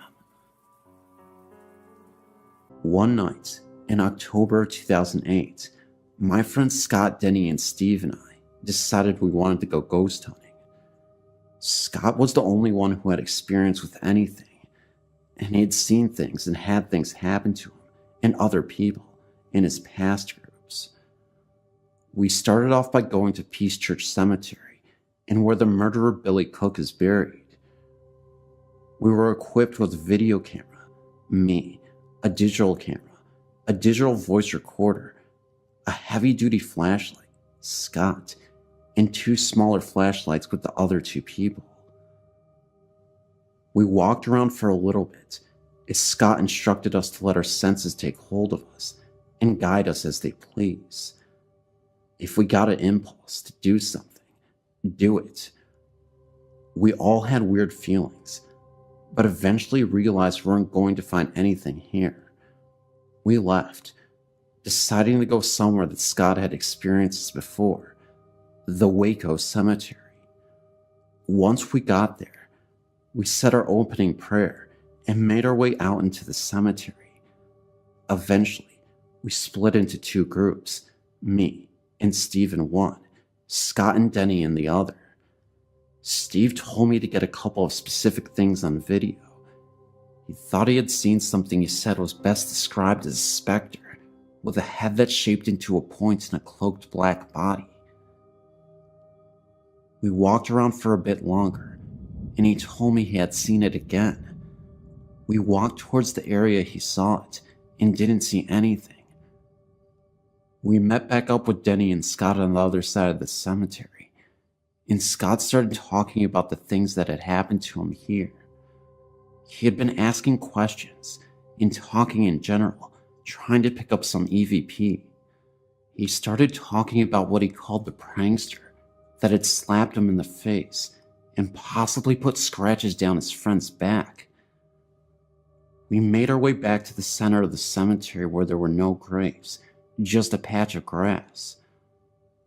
One night, in October 2008, my friends Scott, Denny, and Steve and I decided we wanted to go ghost hunting. Scott was the only one who had experience with anything, and he had seen things and had things happen to him and other people in his past groups. We started off by going to Peace Church Cemetery and where the murderer Billy Cook is buried. We were equipped with a video camera, me, a digital camera, a digital voice recorder, a heavy-duty flashlight, Scott, and 2 smaller flashlights with the other 2 people. We walked around for a little bit as Scott instructed us to let our senses take hold of us and guide us as they please. If we got an impulse to do something, do it. We all had weird feelings, but eventually realized we weren't going to find anything here. We left, deciding to go somewhere that Scott had experienced before, the Waco Cemetery. Once we got there, we said our opening prayer and made our way out into the cemetery. Eventually, we split into 2 groups, me and Steve in one, Scott and Denny in the other. Steve told me to get a couple of specific things on video. He thought he had seen something he said was best described as a specter, with a head that shaped into a point and a cloaked black body. We walked around for a bit longer, and he told me he had seen it again. We walked towards the area he saw it, and didn't see anything. We met back up with Denny and Scott on the other side of the cemetery, and Scott started talking about the things that had happened to him here. He had been asking questions and talking in general, trying to pick up some EVP. He started talking about what he called the prankster that had slapped him in the face and possibly put scratches down his friend's back. We made our way back to the center of the cemetery where there were no graves, just a patch of grass.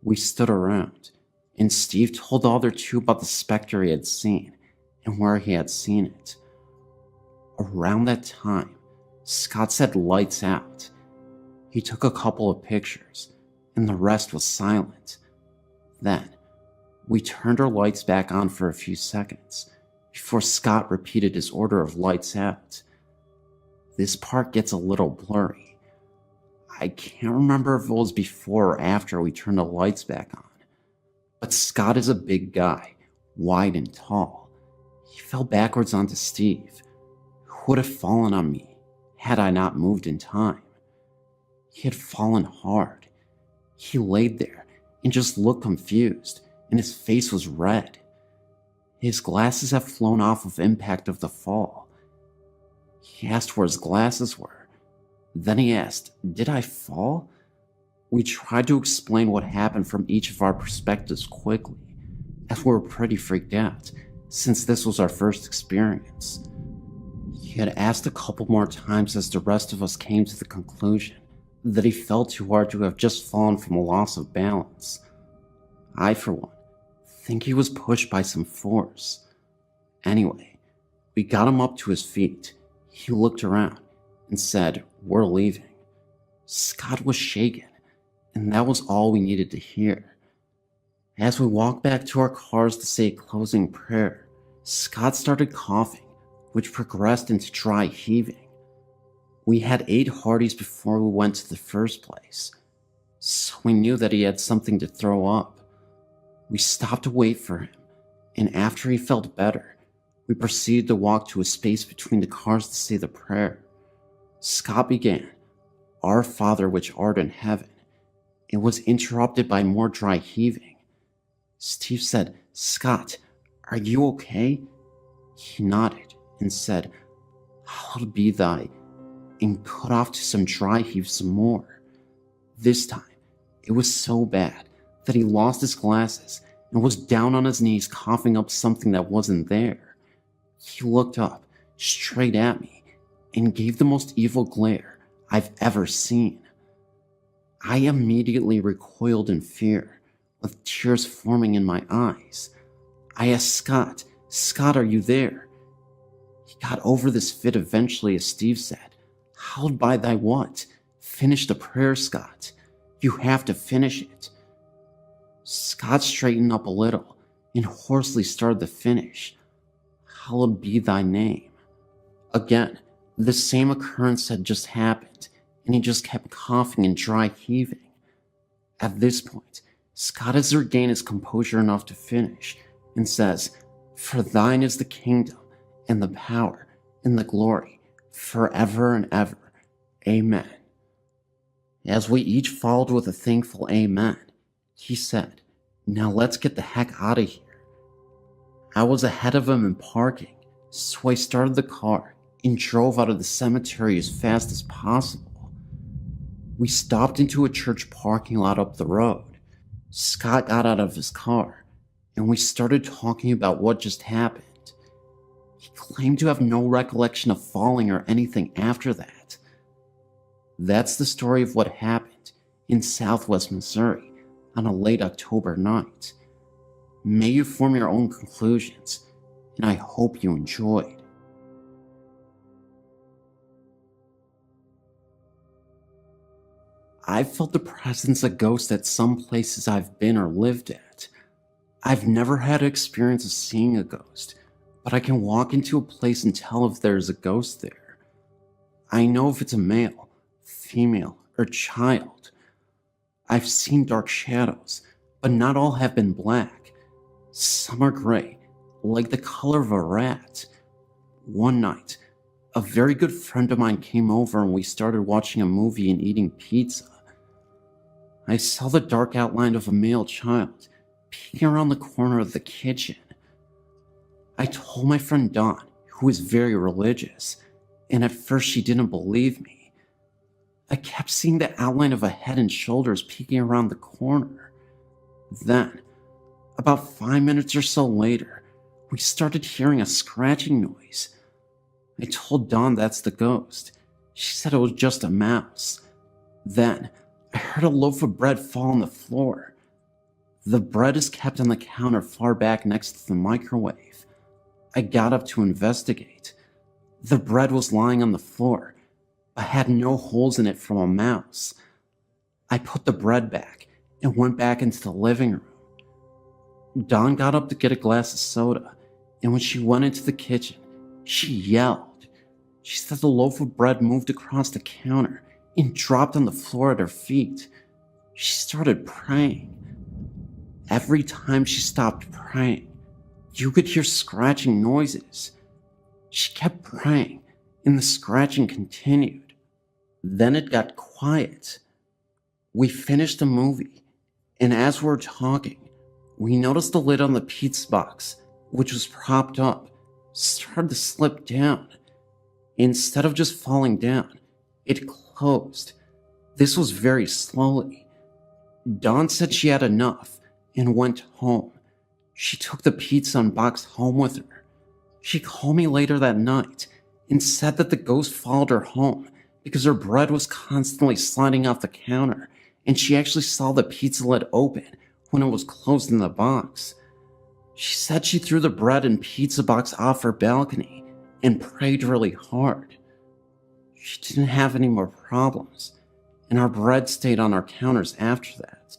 We stood around, and Steve told the other 2 about the specter he had seen and where he had seen it. Around that time, Scott said lights out. He took a couple of pictures, and the rest was silent. Then, we turned our lights back on for a few seconds before Scott repeated his order of lights out. This part gets a little blurry. I can't remember if it was before or after we turned the lights back on, but Scott is a big guy, wide and tall. He fell backwards onto Steve, who would have fallen on me had I not moved in time. He had fallen hard. He laid there and just looked confused, and his face was red. His glasses had flown off of impact of the fall. He asked where his glasses were. Then he asked, "Did I fall?" We tried to explain what happened from each of our perspectives quickly, as we were pretty freaked out, since this was our first experience. He had asked a couple more times as the rest of us came to the conclusion that he fell too hard to have just fallen from a loss of balance. I, for one, think he was pushed by some force. Anyway, we got him up to his feet. He looked around and said, "We're leaving." Scott was shaken, and that was all we needed to hear. As we walked back to our cars to say a closing prayer, Scott started coughing, which progressed into dry heaving. We had 8 Hardee's before we went to the first place, so we knew that he had something to throw up. We stopped to wait for him, and after he felt better, we proceeded to walk to a space between the cars to say the prayer. Scott began, "Our Father which art in heaven." It was interrupted by more dry heaving. Steve said, "Scott, are you okay?" He nodded and said, "Hallowed be thy," and cut off to some dry heave some more. This time, it was so bad that he lost his glasses and was down on his knees coughing up something that wasn't there. He looked up, straight at me, and gave the most evil glare I've ever seen. I immediately recoiled in fear, with tears forming in my eyes. I asked Scott, "Scott, are you there?" He got over this fit eventually, as Steve said, "Hallowed by thy what? Finish the prayer, Scott. You have to finish it." Scott straightened up a little and hoarsely started to finish, "Hallowed be thy name." Again, the same occurrence had just happened, and he just kept coughing and dry heaving. At this point, Scott has regained his composure enough to finish and says, "For thine is the kingdom and the power and the glory forever and ever. Amen." As we each followed with a thankful amen, he said, "Now let's get the heck out of here." I was ahead of him in parking, so I started the car and drove out of the cemetery as fast as possible. We stopped into a church parking lot up the road. Scott got out of his car, and we started talking about what just happened. He claimed to have no recollection of falling or anything after that. That's the story of what happened in Southwest Missouri on a late October night. May you form your own conclusions, and I hope you enjoyed. I've felt the presence of ghosts at some places I've been or lived at. I've never had an experience of seeing a ghost, but I can walk into a place and tell if there's a ghost there. I know if it's a male, female, or child. I've seen dark shadows, but not all have been black. Some are gray, like the color of a rat. One night, a very good friend of mine came over and we started watching a movie and eating pizza. I saw the dark outline of a male child peeking around the corner of the kitchen. I told my friend Dawn, who is very religious, and at first she didn't believe me. I kept seeing the outline of a head and shoulders peeking around the corner. Then, about 5 minutes or so later, we started hearing a scratching noise. I told Dawn that's the ghost. She said it was just a mouse. Then, I heard a loaf of bread fall on the floor. The bread is kept on the counter far back next to the microwave. I got up to investigate. The bread was lying on the floor, but had no holes in it from a mouse. I put the bread back and went back into the living room. Dawn got up to get a glass of soda, and when she went into the kitchen, she yelled. She said the loaf of bread moved across the counter and dropped on the floor at her feet. She started praying. Every time she stopped praying, you could hear scratching noises. She kept praying, and the scratching continued. Then it got quiet. We finished the movie, and as we were talking, we noticed the lid on the pizza box, which was propped up, started to slip down. Instead of just falling down, it closed. This was very slowly. Dawn said she had enough and went home. She took the pizza and box home with her. She called me later that night and said that the ghost followed her home because her bread was constantly sliding off the counter, and she actually saw the pizza lid open when it was closed in the box. She said she threw the bread and pizza box off her balcony and prayed really hard. She didn't have any more problems, and our bread stayed on our counters after that.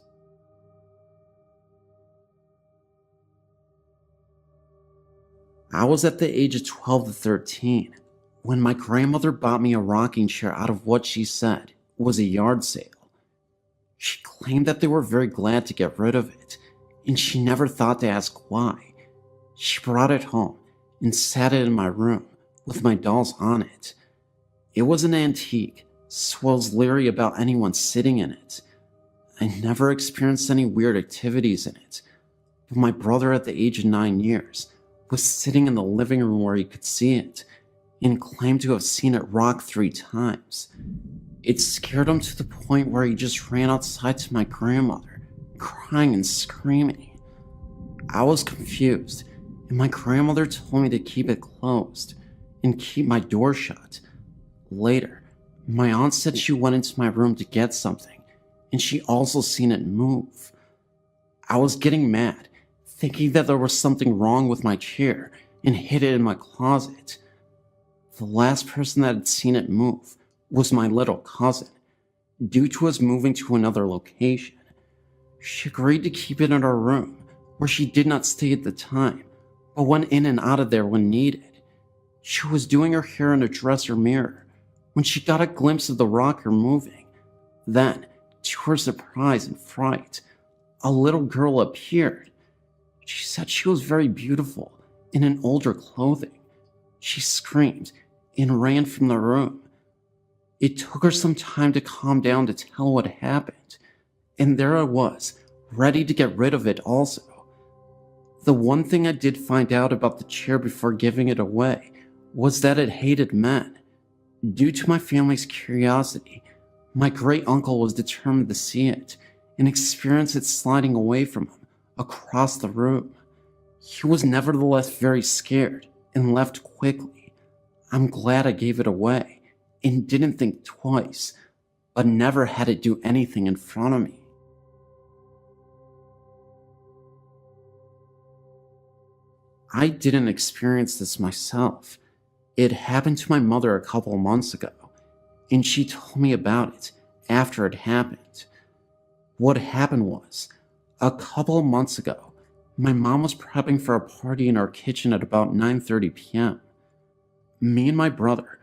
I was at the age of 12 to 13 when my grandmother bought me a rocking chair out of what she said was a yard sale. She claimed that they were very glad to get rid of it, and she never thought to ask why. She brought it home and sat it in my room with my dolls on it. It was an antique, so I was leery about anyone sitting in it. I never experienced any weird activities in it, but my brother at the age of 9 years was sitting in the living room where he could see it and claimed to have seen it rock 3 times. It scared him to the point where he just ran outside to my grandmother, crying and screaming. I was confused, and my grandmother told me to keep it closed and keep my door shut. Later, my aunt said she went into my room to get something, and she also seen it move. I was getting mad, thinking that there was something wrong with my chair, and hid it in my closet. The last person that had seen it move was my little cousin, due to us moving to another location. She agreed to keep it in her room, where she did not stay at the time, but went in and out of there when needed. She was doing her hair in a dresser mirror when she got a glimpse of the rocker moving. Then, To her surprise and fright, a little girl appeared. She said she was very beautiful and in older clothing. She screamed and ran from the room. It took her some time to calm down to tell what happened, and there I was, ready to get rid of it also. The one thing I did find out about the chair before giving it away was that it hated men. Due to my family's curiosity, my great uncle was determined to see it and experience it sliding away from him across the room. He was nevertheless very scared and left quickly. I'm glad I gave it away and didn't think twice, but never had it do anything in front of me. I didn't experience this myself. It happened to my mother a couple months ago, and she told me about it after it happened. What happened was, a couple of months ago, my mom was prepping for a party in our kitchen at about 9:30 p.m. Me and my brother,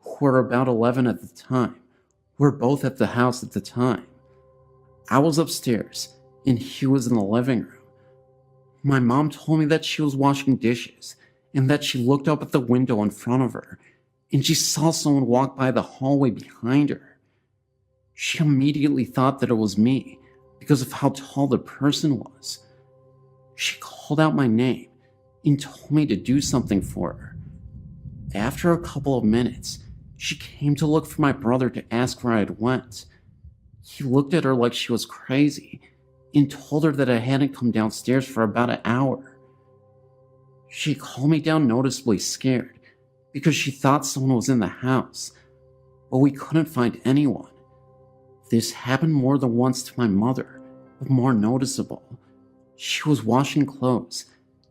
who were about 11 at the time, were both at the house at the time. I was upstairs, and he was in the living room. My mom told me that she was washing dishes and that she looked up at the window in front of her and she saw someone walk by the hallway behind her. She immediately thought that it was me because of how tall the person was. She called out my name and told me to do something for her. After a couple of minutes, she came to look for my brother to ask where I had went. He looked at her like she was crazy and told her that I hadn't come downstairs for about an hour. She calmed me down noticeably scared because she thought someone was in the house, but we couldn't find anyone. This happened more than once to my mother, but more noticeable. She was washing clothes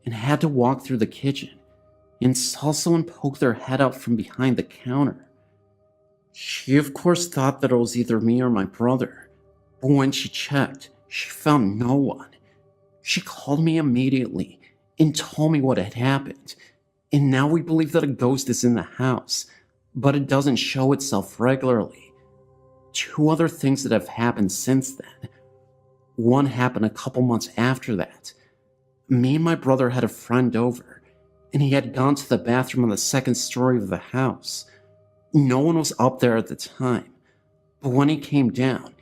and had to walk through the kitchen and saw someone poke their head out from behind the counter. She of course thought that it was either me or my brother, but when she checked, she found no one. She called me immediately and told me what had happened, and now we believe that a ghost is in the house, but it doesn't show itself regularly. Two other things that have happened since then. One happened a couple months after that. Me and my brother had a friend over, and he had gone to the bathroom on the second story of the house. No one was up there at the time, but when he came down,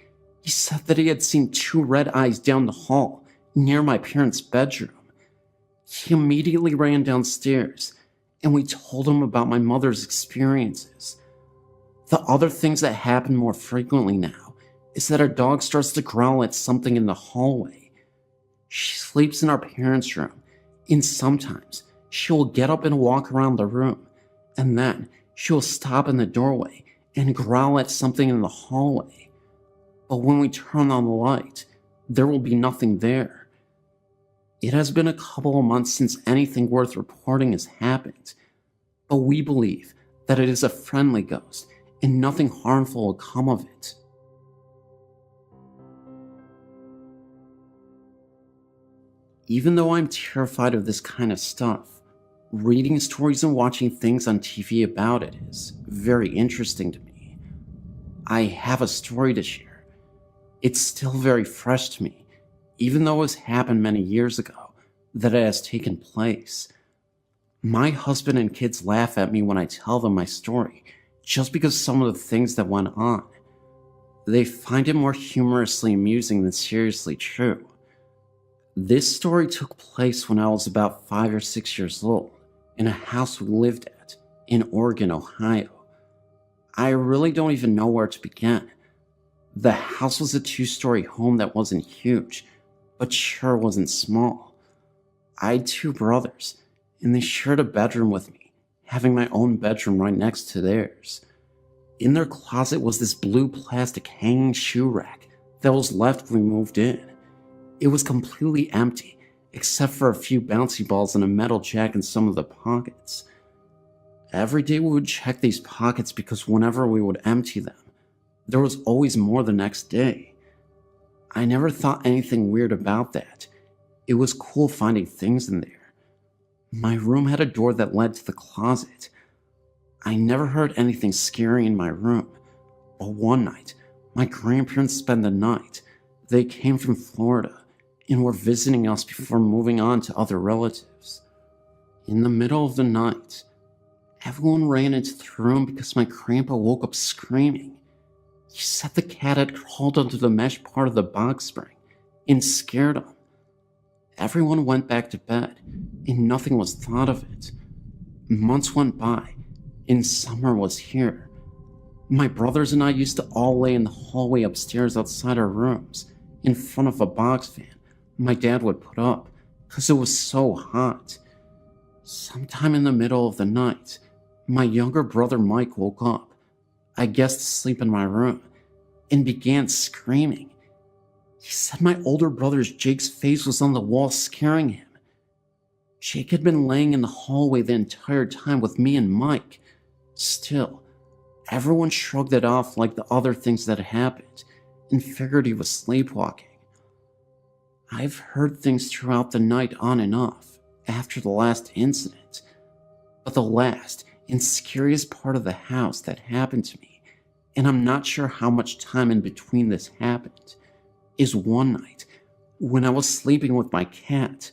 he said that he had seen two red eyes down the hall near my parents' bedroom. He immediately ran downstairs, and we told him about my mother's experiences. The other things that happen more frequently now is that our dog starts to growl at something in the hallway. She sleeps in our parents' room, and sometimes she will get up and walk around the room, and then she will stop in the doorway and growl at something in the hallway. But when we turn on the light, there will be nothing there. It has been a couple of months since anything worth reporting has happened, but we believe that it is a friendly ghost and nothing harmful will come of it. Even though I'm terrified of this kind of stuff, reading stories and watching things on TV about it is very interesting to me. I have a story to share. It's still very fresh to me, even though it has happened many years ago that it has taken place. My husband and kids laugh at me when I tell them my story, just because some of the things that went on. They find it more humorously amusing than seriously true. This story took place when I was about 5 or 6 years old, in a house we lived at, in Oregon, Ohio. I really don't even know where to begin. The house was a 2-story home that wasn't huge, but sure wasn't small. I had 2 brothers, and they shared a bedroom with me, having my own bedroom right next to theirs. In their closet was this blue plastic hanging shoe rack that was left when we moved in. It was completely empty, except for a few bouncy balls and a metal jack in some of the pockets. Every day we would check these pockets because whenever we would empty them, there was always more the next day. I never thought anything weird about that. It was cool finding things in there. My room had a door that led to the closet. I never heard anything scary in my room, but one night, My grandparents spent the night. They came from Florida and were visiting us before moving on to other relatives. In the middle of the night, everyone ran into the room because my grandpa woke up screaming. He said the cat had crawled under the mesh part of the box spring and scared him. Everyone went back to bed and nothing was thought of it. Months went by and summer was here. My brothers and I used to all lay in the hallway upstairs outside our rooms in front of a box fan my dad would put up because it was so hot. Sometime in the middle of the night, my younger brother Mike woke up, I guess to sleep in my room, and began screaming. He said my older brother's Jake's face was on the wall scaring him. Jake had been laying in the hallway the entire time with me and Mike. Still, everyone shrugged it off like the other things that had happened and figured he was sleepwalking. I've heard things throughout the night on and off after the last incident, but the last and scariest part of the house that happened to me, and I'm not sure how much time in between this happened, is one night when I was sleeping with my cat.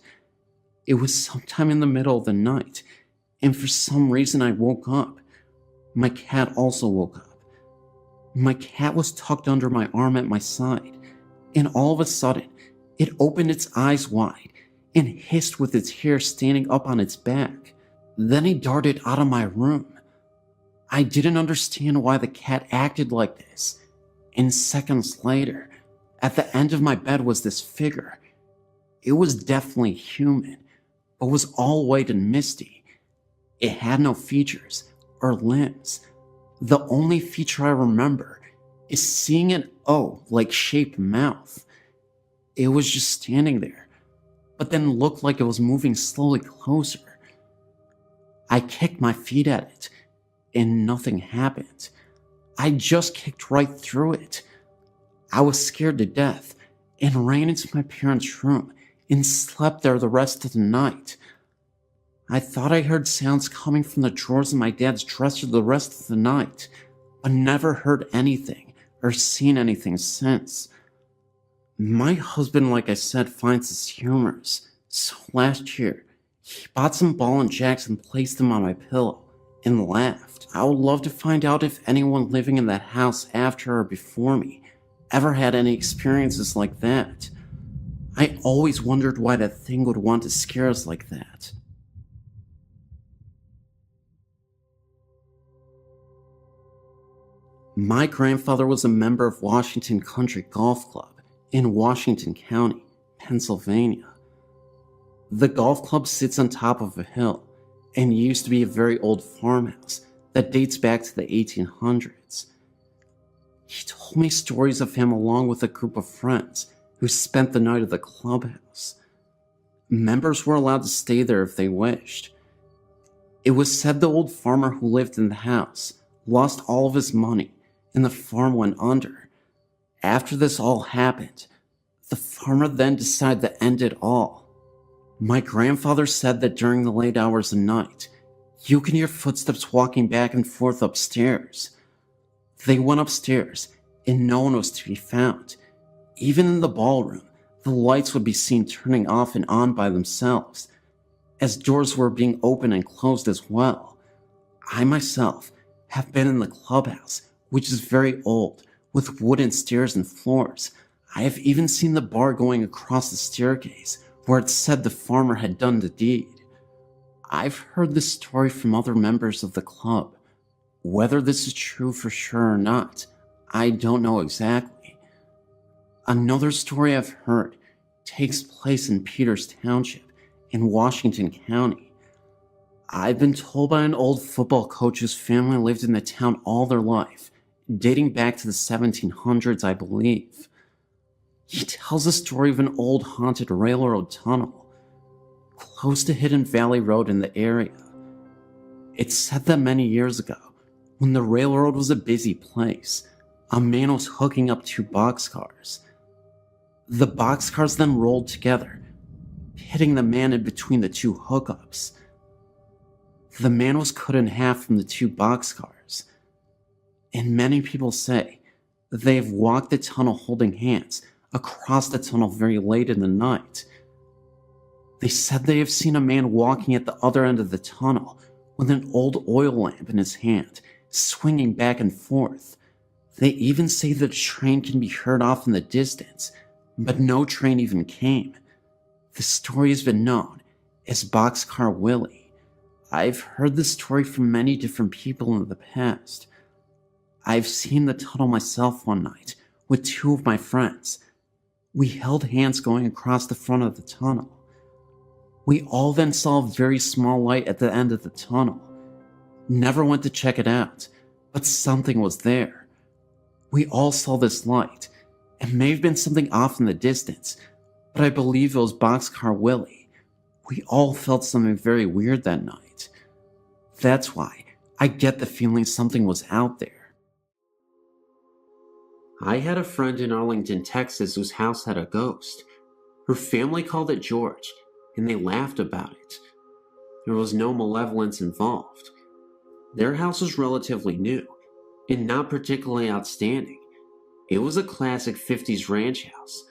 It was sometime in the middle of the night, and for some reason I woke up. My cat also woke up. My cat was tucked under my arm at my side, and all of a sudden, it opened its eyes wide and hissed with its hair standing up on its back. Then it darted out of my room. I didn't understand why the cat acted like this, and seconds later, at the end of my bed was this figure. It was definitely human, but was all white and misty. It had no features or limbs. The only feature I remember is seeing an O-like shaped mouth. It was just standing there, but then looked like it was moving slowly closer. I kicked my feet at it, and nothing happened. I just kicked right through it. I was scared to death and ran into my parents' room and slept there the rest of the night. I thought I heard sounds coming from the drawers in my dad's dresser the rest of the night, but never heard anything or seen anything since. My husband, like I said, finds this humorous, so last year, he bought some ball and jacks and placed them on my pillow and laughed. I would love to find out if anyone living in that house after or before me ever had any experiences like that. I always wondered why that thing would want to scare us like that. My grandfather was a member of Washington Country Golf Club in Washington County, Pennsylvania. The golf club sits on top of a hill and used to be a very old farmhouse that dates back to the 1800s. He told me stories of him along with a group of friends who spent the night at the clubhouse. Members were allowed to stay there if they wished. It was said the old farmer who lived in the house lost all of his money and the farm went under. After this all happened, the farmer then decided to end it all. My grandfather said that during the late hours of night, you can hear footsteps walking back and forth upstairs. They went upstairs, and no one was to be found. Even in the ballroom, the lights would be seen turning off and on by themselves, as doors were being opened and closed as well. I myself have been in the clubhouse, which is very old, with wooden stairs and floors. I have even seen the bar going across the staircase, where it said the farmer had done the deed. I've heard this story from other members of the club. Whether this is true for sure or not, I don't know exactly. Another story I've heard takes place in Peters Township in Washington County. I've been told by an old football coach whose family lived in the town all their life, dating back to the 1700s, I believe. He tells a story of an old haunted railroad tunnel close to Hidden Valley Road in the area. It's said that many years ago, when the railroad was a busy place, a man was hooking up two boxcars. The boxcars then rolled together, hitting the man in between the two hookups. The man was cut in half from the two boxcars, and many people say they have walked the tunnel holding hands across the tunnel very late in the night. They said they have seen a man walking at the other end of the tunnel with an old oil lamp in his hand, swinging back and forth. They even say that a train can be heard off in the distance, but no train even came. The story has been known as Boxcar Willie. I've heard the story from many different people in the past. I've seen the tunnel myself one night with two of my friends. We held hands going across the front of the tunnel. We all then saw a very small light at the end of the tunnel. Never went to check it out, but something was there. We all saw this light. It may have been something off in the distance, but I believe it was Boxcar Willie. We all felt something very weird that night. That's why I get the feeling something was out there. I had a friend in Arlington, Texas whose house had a ghost. Her family called it George, and they laughed about it. There was no malevolence involved. Their house was relatively new, and not particularly outstanding. It was a classic 50s ranch house.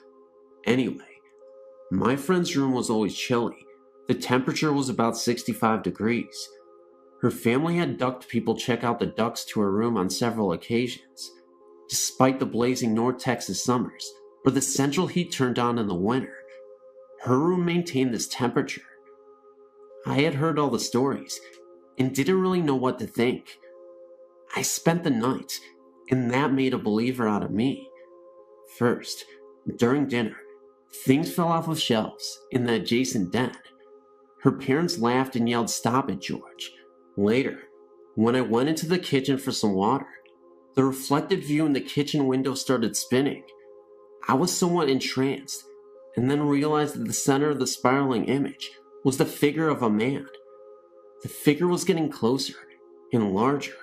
Anyway, my friend's room was always chilly. The temperature was about 65 degrees. Her family had ducked people check out the ducts to her room on several occasions. Despite the blazing North Texas summers, where the central heat turned on in the winter, her room maintained this temperature. I had heard all the stories and didn't really know what to think. I spent the night, and that made a believer out of me. First, during dinner, things fell off of shelves in the adjacent den. Her parents laughed and yelled, "Stop it, George." Later, when I went into the kitchen for some water, the reflected view in the kitchen window started spinning. I was somewhat entranced, and then realized that the center of the spiraling image was the figure of a man. The figure was getting closer and larger.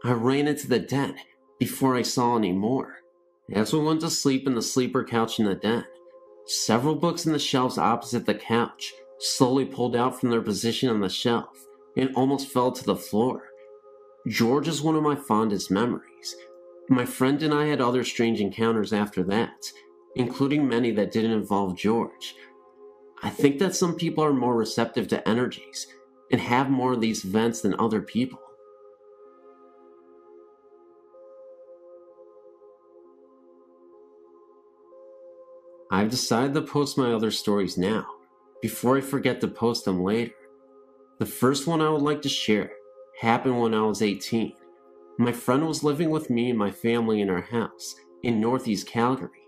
I ran into the den before I saw any more. As we went to sleep in the sleeper couch in the den, several books in the shelves opposite the couch slowly pulled out from their position on the shelf and almost fell to the floor. George is one of my fondest memories. My friend and I had other strange encounters after that, including many that didn't involve George. I think that some people are more receptive to energies and have more of these events than other people. I've decided to post my other stories now, before I forget to post them later. The first one I would like to share happened when I was 18. My friend was living with me and my family in our house in Northeast Calgary.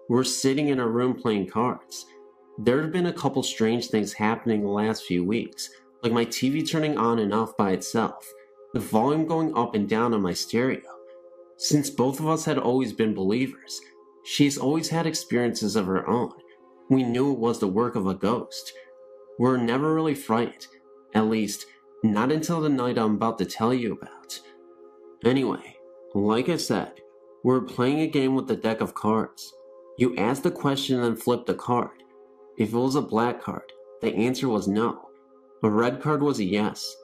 We were sitting in our room playing cards. There had been a couple strange things happening the last few weeks, like my TV turning on and off by itself, the volume going up and down on my stereo. Since both of us had always been believers, she's always had experiences of her own. We knew it was the work of a ghost. We were never really frightened, at least not until the night I'm about to tell you about. Anyway, like I said, we were playing a game with a deck of cards. You asked the question and then flipped a card. If it was a black card, the answer was no. A red card was a yes.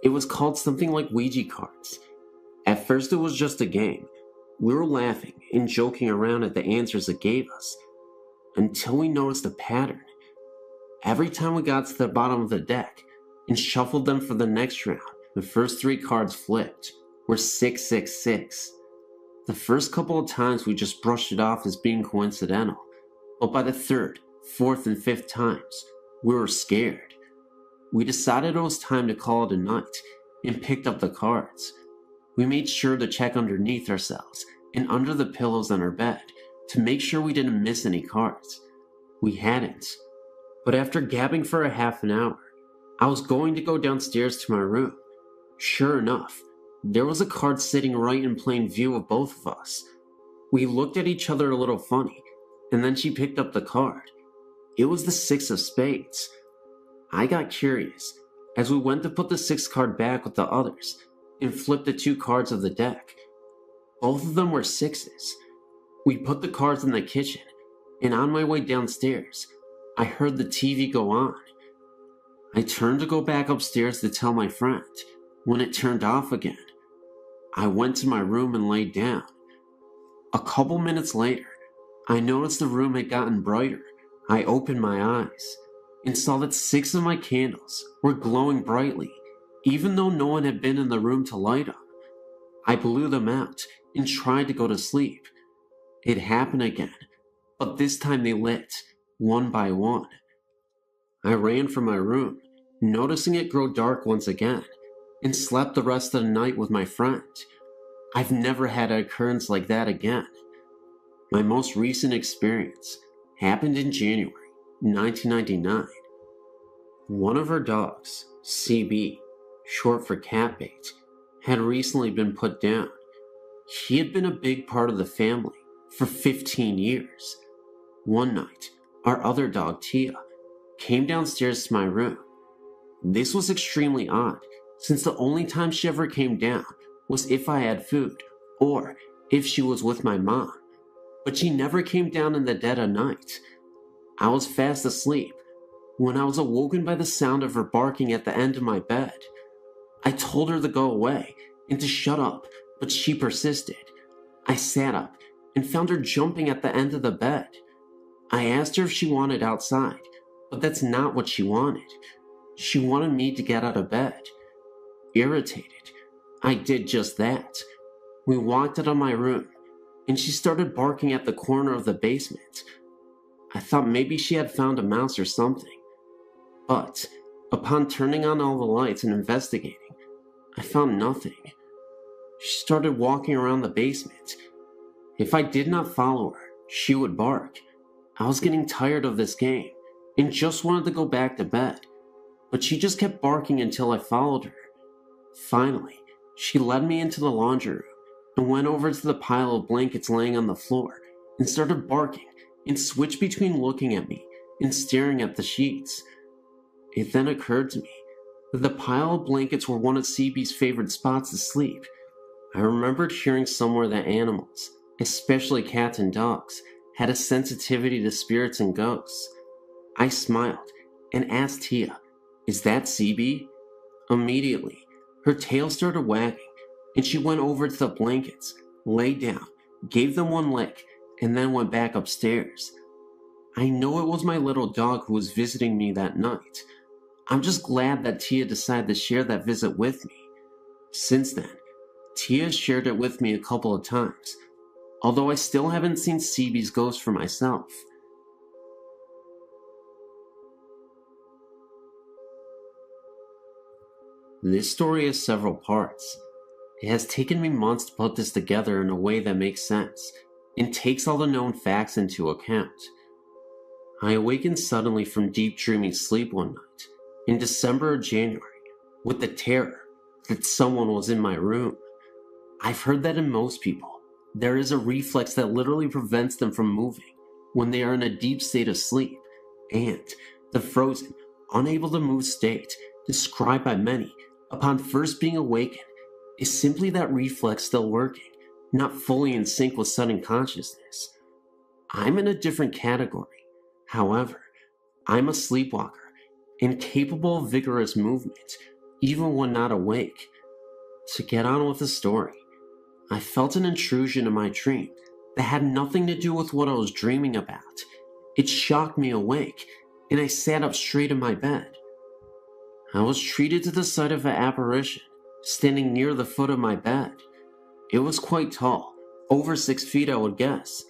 It was called something like Ouija cards. At first it was just a game. We were laughing and joking around at the answers it gave us, until we noticed a pattern. Every time we got to the bottom of the deck and shuffled them for the next round, the first three cards flipped were 666. The first couple of times we just brushed it off as being coincidental, but by the third, fourth, and fifth times, we were scared. We decided it was time to call it a night and picked up the cards. We made sure to check underneath ourselves and under the pillows on our bed to make sure we didn't miss any cards. We hadn't. But after gabbing for a half an hour, I was going to go downstairs to my room. Sure enough, there was a card sitting right in plain view of both of us. We looked at each other a little funny, and then she picked up the card. It was the 6 of spades. I got curious as we went to put the 6th card back with the others and flipped the 2 cards of the deck. Both of them were 6s. We put the cards in the kitchen, and on my way downstairs, I heard the TV go on. I turned to go back upstairs to tell my friend when it turned off again. I went to my room and laid down. A couple minutes later, I noticed the room had gotten brighter. I opened my eyes and saw that 6 of my candles were glowing brightly, even though no one had been in the room to light them. I blew them out and tried to go to sleep. It happened again, but this time they lit, one by one. I ran from my room, noticing it grow dark once again, and slept the rest of the night with my friend. I've never had an occurrence like that again. My most recent experience happened in January 1999. One of our dogs, CB, short for cat bait, had recently been put down. He had been a big part of the family for 15 years. One night, our other dog, Tia, came downstairs to my room. This was extremely odd, since the only time she ever came down was if I had food, or if she was with my mom. But she never came down in the dead of night. I was fast asleep when I was awoken by the sound of her barking at the end of my bed. I told her to go away and to shut up, but she persisted. I sat up and found her jumping at the end of the bed. I asked her if she wanted outside, but that's not what she wanted. She wanted me to get out of bed. Irritated, I did just that. We walked out of my room, and she started barking at the corner of the basement. I thought maybe she had found a mouse or something. But upon turning on all the lights and investigating, I found nothing. She started walking around the basement. If I did not follow her, she would bark. I was getting tired of this game and just wanted to go back to bed, but she just kept barking until I followed her. Finally, she led me into the laundry room and went over to the pile of blankets laying on the floor and started barking and switched between looking at me and staring at the sheets. It then occurred to me that the pile of blankets were one of CB's favorite spots to sleep. I remembered hearing somewhere that animals, especially cats and dogs, had a sensitivity to spirits and ghosts. I smiled and asked Tia, "Is that CB?" Immediately, her tail started wagging, and she went over to the blankets, lay down, gave them one lick, and then went back upstairs. I know it was my little dog who was visiting me that night. I'm just glad that Tia decided to share that visit with me. Since then, Tia shared it with me a couple of times, although I still haven't seen CB's ghost for myself. This story has several parts. It has taken me months to put this together in a way that makes sense and takes all the known facts into account. I awakened suddenly from deep dreaming sleep one night in December or January with the terror that someone was in my room. I've heard that in most people, there is a reflex that literally prevents them from moving when they are in a deep state of sleep, and the frozen, unable to move state described by many upon first being awakened is simply that reflex still working, not fully in sync with sudden consciousness. I'm in a different category. However, I'm a sleepwalker and capable of vigorous movement, even when not awake. To get on with the story, I felt an intrusion in my dream that had nothing to do with what I was dreaming about. It shocked me awake, and I sat up straight in my bed. I was treated to the sight of an apparition standing near the foot of my bed. It was quite tall, over 6 feet I would guess.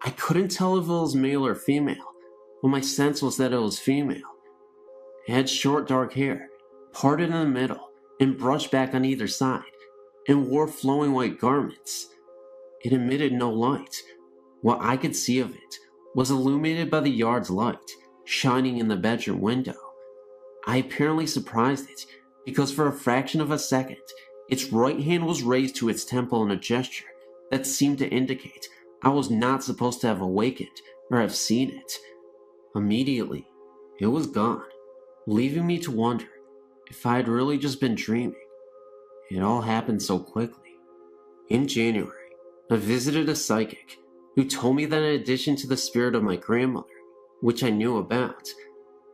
I couldn't tell if it was male or female, but my sense was that it was female. It had short dark hair, parted in the middle and brushed back on either side, and wore flowing white garments. It emitted no light. What I could see of it was illuminated by the yard's light shining in the bedroom window. I apparently surprised it because for a fraction of a second, its right hand was raised to its temple in a gesture that seemed to indicate I was not supposed to have awakened or have seen it. Immediately, it was gone, leaving me to wonder if I had really just been dreaming. It all happened so quickly. In January, I visited a psychic who told me that in addition to the spirit of my grandmother, which I knew about,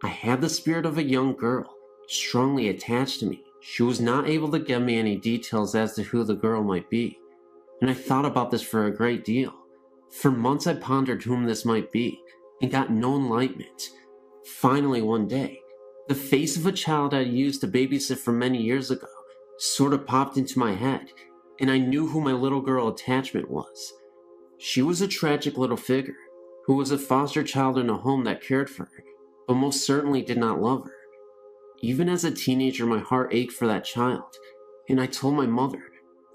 I had the spirit of a young girl strongly attached to me. She was not able to give me any details as to who the girl might be, and I thought about this for a great deal. For months I pondered whom this might be and got no enlightenment. Finally, one day, the face of a child I used to babysit for many years ago sort of popped into my head, and I knew who my little girl attachment was. She was a tragic little figure who was a foster child in a home that cared for her, but most certainly did not love her. Even as a teenager, my heart ached for that child, and I told my mother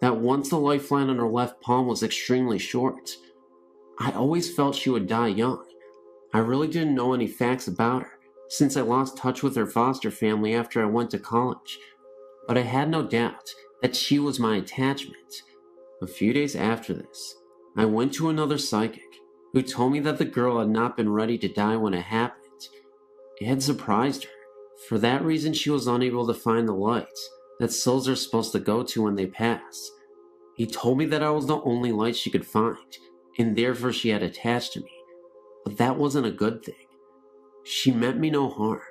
that once the lifeline on her left palm was extremely short. I always felt she would die young. I really didn't know any facts about her, since I lost touch with her foster family after I went to college, but I had no doubt that she was my attachment. A few days after this, I went to another psychic who told me that the girl had not been ready to die when it happened. It had surprised her. For that reason, she was unable to find the lights that souls are supposed to go to when they pass. He told me that I was the only light she could find, and therefore she had attached to me. But that wasn't a good thing. She meant me no harm,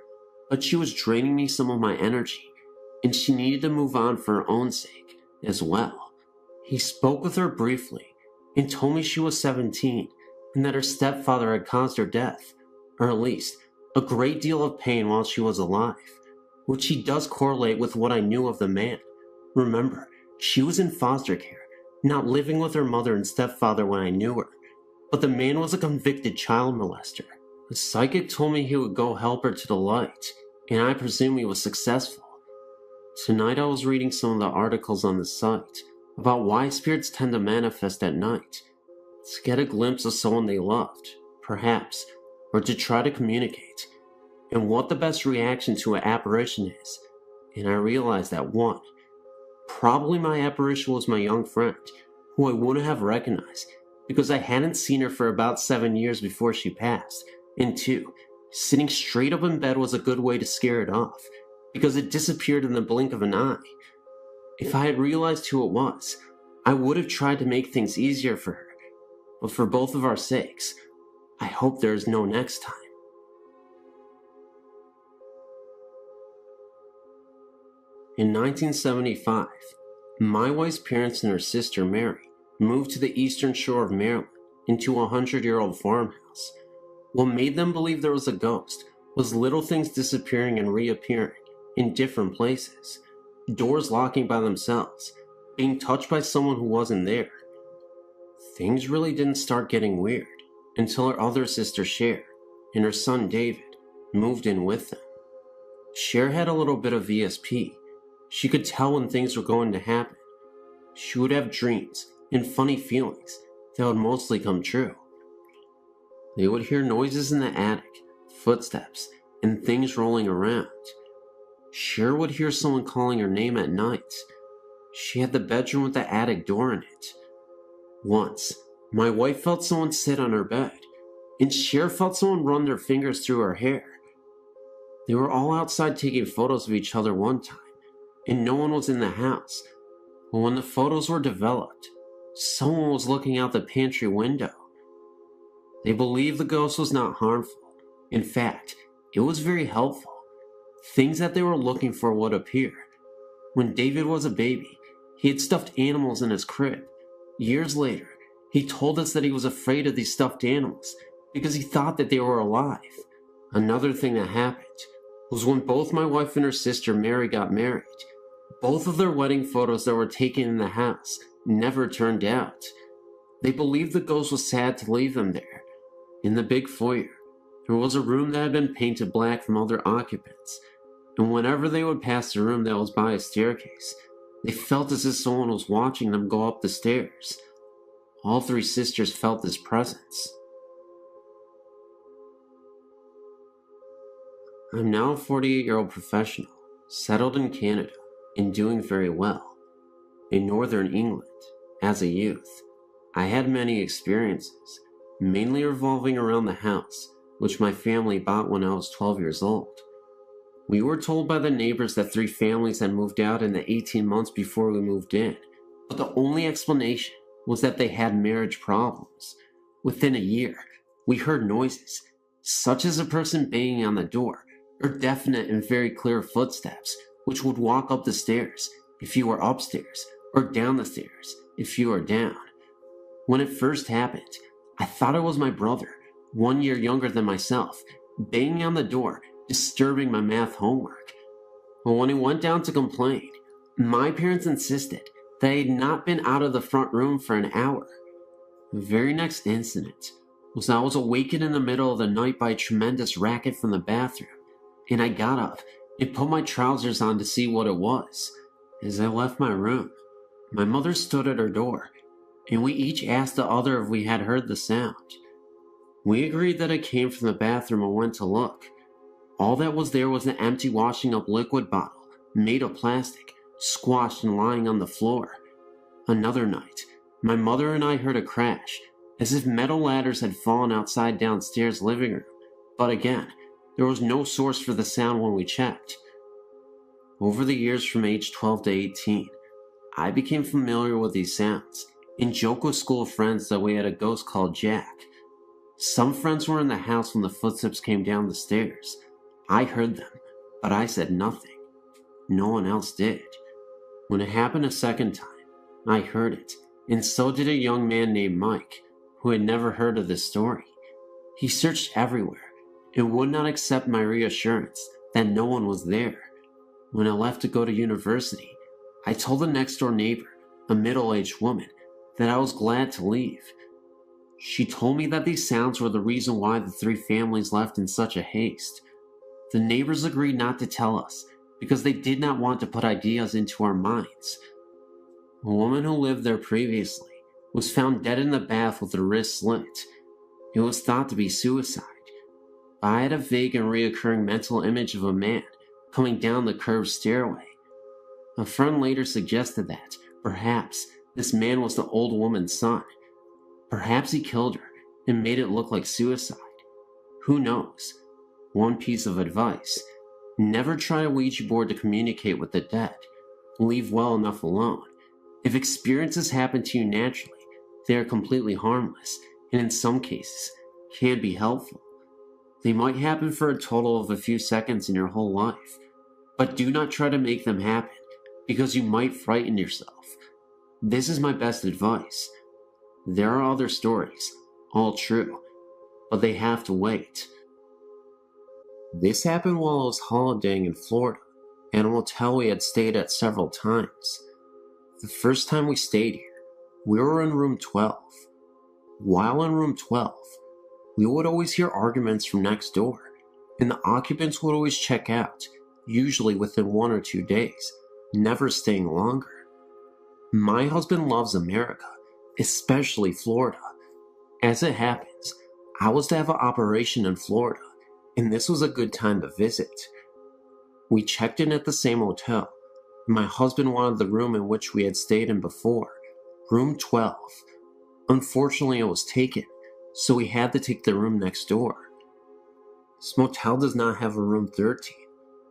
but she was draining me some of my energy, and she needed to move on for her own sake as well. He spoke with her briefly and told me she was 17 and that her stepfather had caused her death, or at least a great deal of pain while she was alive, which he does correlate with what I knew of the man. Remember, she was in foster care, not living with her mother and stepfather when I knew her, but the man was a convicted child molester. The psychic told me he would go help her to the light, and I presume he was successful. Tonight I was reading some of the articles on the site about why spirits tend to manifest at night, to get a glimpse of someone they loved, perhaps, or to try to communicate, and what the best reaction to an apparition is. And I realized that 1, probably my apparition was my young friend, who I wouldn't have recognized because I hadn't seen her for about 7 years before she passed, and 2, sitting straight up in bed was a good way to scare it off, because it disappeared in the blink of an eye. If I had realized who it was, I would have tried to make things easier for her, but for both of our sakes, I hope there is no next time. In 1975, my wife's parents and her sister Mary moved to the eastern shore of Maryland into a 100-year-old farmhouse. What made them believe there was a ghost was little things disappearing and reappearing in different places, doors locking by themselves, being touched by someone who wasn't there. Things really didn't start getting weird until her other sister Cher and her son David moved in with them. Cher had a little bit of VSP. She could tell when things were going to happen. She would have dreams and funny feelings that would mostly come true. They would hear noises in the attic, footsteps, and things rolling around. Cher would hear someone calling her name at night. She had the bedroom with the attic door in it. Once, my wife felt someone sit on her bed, and Cher felt someone run their fingers through her hair. They were all outside taking photos of each other one time, and no one was in the house. But when the photos were developed, someone was looking out the pantry window. They believed the ghost was not harmful. In fact, it was very helpful. Things that they were looking for would appear. When David was a baby, he had stuffed animals in his crib. Years later, he told us that he was afraid of these stuffed animals because he thought that they were alive. Another thing that happened was when both my wife and her sister Mary got married. Both of their wedding photos that were taken in the house never turned out. They believed the ghost was sad to leave them there. In the big foyer, there was a room that had been painted black from other occupants, and whenever they would pass the room that was by a staircase, they felt as if someone was watching them go up the stairs. All 3 sisters felt this presence. I'm now a 48-year-old professional, settled in Canada, and doing very well. In northern England, as a youth, I had many experiences, mainly revolving around the house, which my family bought when I was 12 years old. We were told by the neighbors that 3 families had moved out in the 18 months before we moved in, but the only explanation was that they had marriage problems. Within a year, we heard noises, such as a person banging on the door, or definite and very clear footsteps, which would walk up the stairs if you were upstairs, or down the stairs if you were down. When it first happened, I thought it was my brother, 1 year younger than myself, banging on the door, disturbing my math homework. But when he went down to complain, my parents insisted that he had not been out of the front room for an hour. The very next incident was I was awakened in the middle of the night by a tremendous racket from the bathroom, and I got up and put my trousers on to see what it was. As I left my room, my mother stood at her door, and we each asked the other if we had heard the sound. We agreed that it came from the bathroom and went to look. All that was there was an empty washing up liquid bottle, made of plastic, squashed and lying on the floor. Another night, my mother and I heard a crash, as if metal ladders had fallen outside downstairs living room, but again, there was no source for the sound when we checked. Over the years from age 12 to 18, I became familiar with these sounds and joked with school friends that we had a ghost called Jack. Some friends were in the house when the footsteps came down the stairs. I heard them, but I said nothing. No one else did. When it happened a second time, I heard it, and so did a young man named Mike, who had never heard of this story. He searched everywhere and would not accept my reassurance that no one was there. When I left to go to university, I told the next door neighbor, a middle-aged woman, that I was glad to leave. She told me that these sounds were the reason why the 3 families left in such a haste. The neighbors agreed not to tell us because they did not want to put ideas into our minds. A woman who lived there previously was found dead in the bath with her wrist slit. It was thought to be suicide. I had a vague and reoccurring mental image of a man coming down the curved stairway. A friend later suggested that, perhaps, this man was the old woman's son. Perhaps he killed her and made it look like suicide. Who knows? One piece of advice: never try a Ouija board to communicate with the dead. Leave well enough alone. If experiences happen to you naturally, they are completely harmless, and in some cases, can be helpful. They might happen for a total of a few seconds in your whole life, but do not try to make them happen, because you might frighten yourself. This is my best advice. There are other stories, all true, but they have to wait. This happened while I was holidaying in Florida, at a motel we had stayed at several times. The first time we stayed here, we were in room 12. While in room 12, we would always hear arguments from next door, and the occupants would always check out, usually within 1 or 2 days, never staying longer. My husband loves America, especially Florida. As it happens, I was to have an operation in Florida, and this was a good time to visit. We checked in at the same hotel. My husband wanted the room in which we had stayed in before, room 12. Unfortunately, it was taken, so we had to take the room next door. This motel does not have a room 13,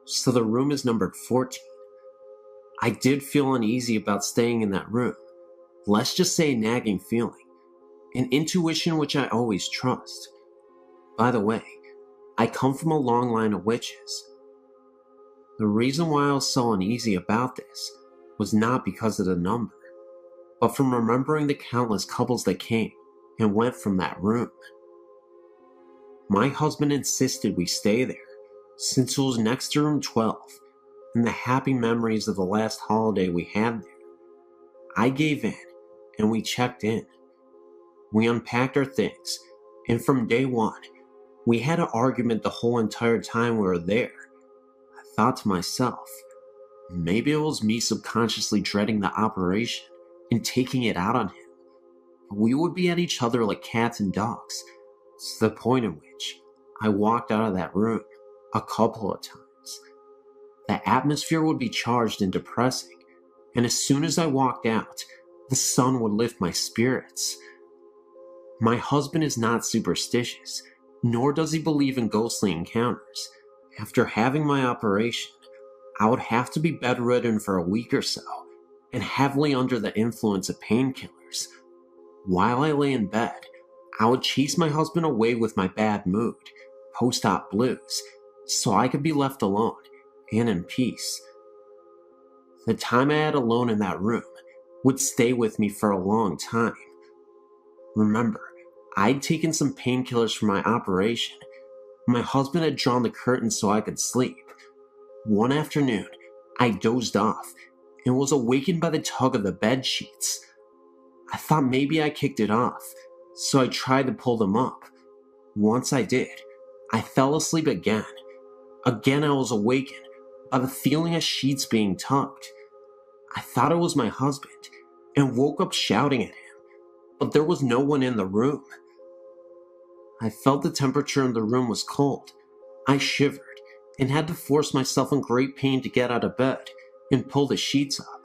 so the room is numbered 14. I did feel uneasy about staying in that room. Let's just say a nagging feeling, an intuition which I always trust. By the way, I come from a long line of witches. The reason why I was so uneasy about this was not because of the number, but from remembering the countless couples that came and went from that room. My husband insisted we stay there, since it was next to room 12, and the happy memories of the last holiday we had there. I gave in, and we checked in. We unpacked our things, and from day one, we had an argument the whole entire time we were there. I thought to myself, maybe it was me subconsciously dreading the operation and taking it out on him. We would be at each other like cats and dogs, to the point in which I walked out of that room a couple of times. The atmosphere would be charged and depressing, and as soon as I walked out, the sun would lift my spirits. My husband is not superstitious, nor does he believe in ghostly encounters. After having my operation, I would have to be bedridden for a week or so, and heavily under the influence of painkillers. While I lay in bed, I would chase my husband away with my bad mood, post-op blues, so I could be left alone and in peace. The time I had alone in that room would stay with me for a long time. Remember, I'd taken some painkillers for my operation. My husband had drawn the curtains so I could sleep. One afternoon, I dozed off and was awakened by the tug of the bed sheets. I thought maybe I kicked it off, so I tried to pull them up. Once I did, I fell asleep again. Again, I was awakened by the feeling of sheets being tugged. I thought it was my husband and woke up shouting at him, but there was no one in the room. I felt the temperature in the room was cold. I shivered and had to force myself in great pain to get out of bed and pull the sheets up.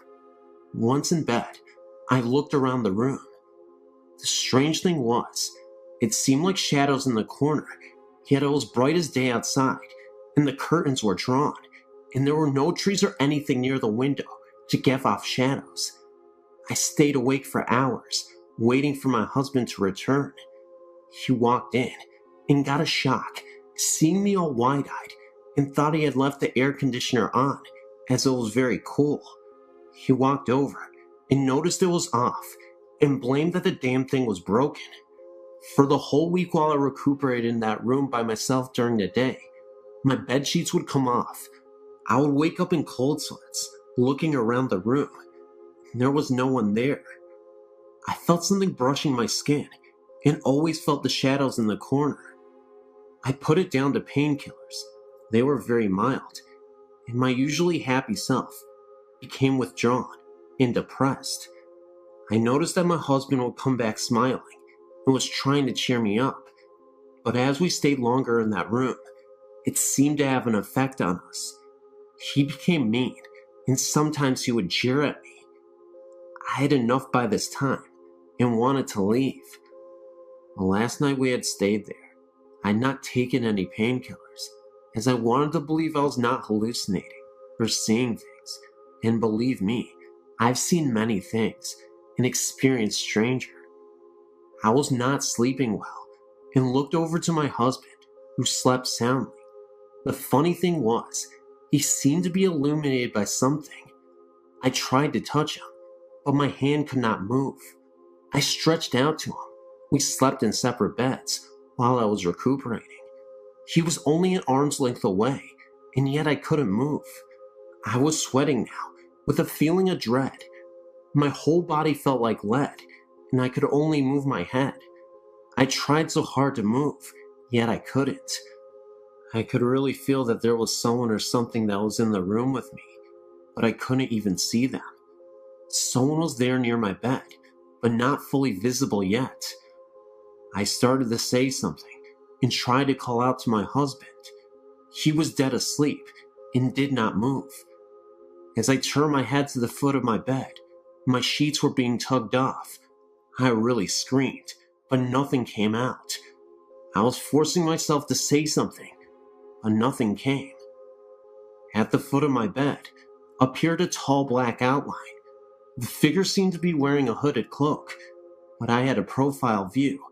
Once in bed, I looked around the room. The strange thing was, it seemed like shadows in the corner, yet it was bright as day outside, and the curtains were drawn, and there were no trees or anything near the window to give off shadows. I stayed awake for hours, waiting for my husband to return. He walked in and got a shock, seeing me all wide-eyed, and thought he had left the air conditioner on, as it was very cool. He walked over and noticed it was off, and blamed that the damn thing was broken. For the whole week while I recuperated in that room by myself during the day, my bed sheets would come off. I would wake up in cold sweats, looking around the room. There was no one there. I felt something brushing my skin, and always felt the shadows in the corner. I put it down to painkillers. They were very mild, and my usually happy self became withdrawn and depressed. I noticed that my husband would come back smiling and was trying to cheer me up, but as we stayed longer in that room, it seemed to have an effect on us. He became mean, and sometimes he would jeer at me. I had enough by this time and wanted to leave. The last night we had stayed there, I had not taken any painkillers, as I wanted to believe I was not hallucinating or seeing things. And believe me, I've seen many things and experienced stranger. I was not sleeping well and looked over to my husband, who slept soundly. The funny thing was, he seemed to be illuminated by something. I tried to touch him, but my hand could not move. I stretched out to him. We slept in separate beds while I was recuperating. He was only an arm's length away, and yet I couldn't move. I was sweating now, with a feeling of dread. My whole body felt like lead, and I could only move my head. I tried so hard to move, yet I couldn't. I could really feel that there was someone or something that was in the room with me, but I couldn't even see them. Someone was there near my bed, but not fully visible yet. I started to say something and tried to call out to my husband. He was dead asleep and did not move. As I turned my head to the foot of my bed, my sheets were being tugged off. I really screamed, but nothing came out. I was forcing myself to say something, but nothing came. At the foot of my bed appeared a tall black outline. The figure seemed to be wearing a hooded cloak, but I had a profile view.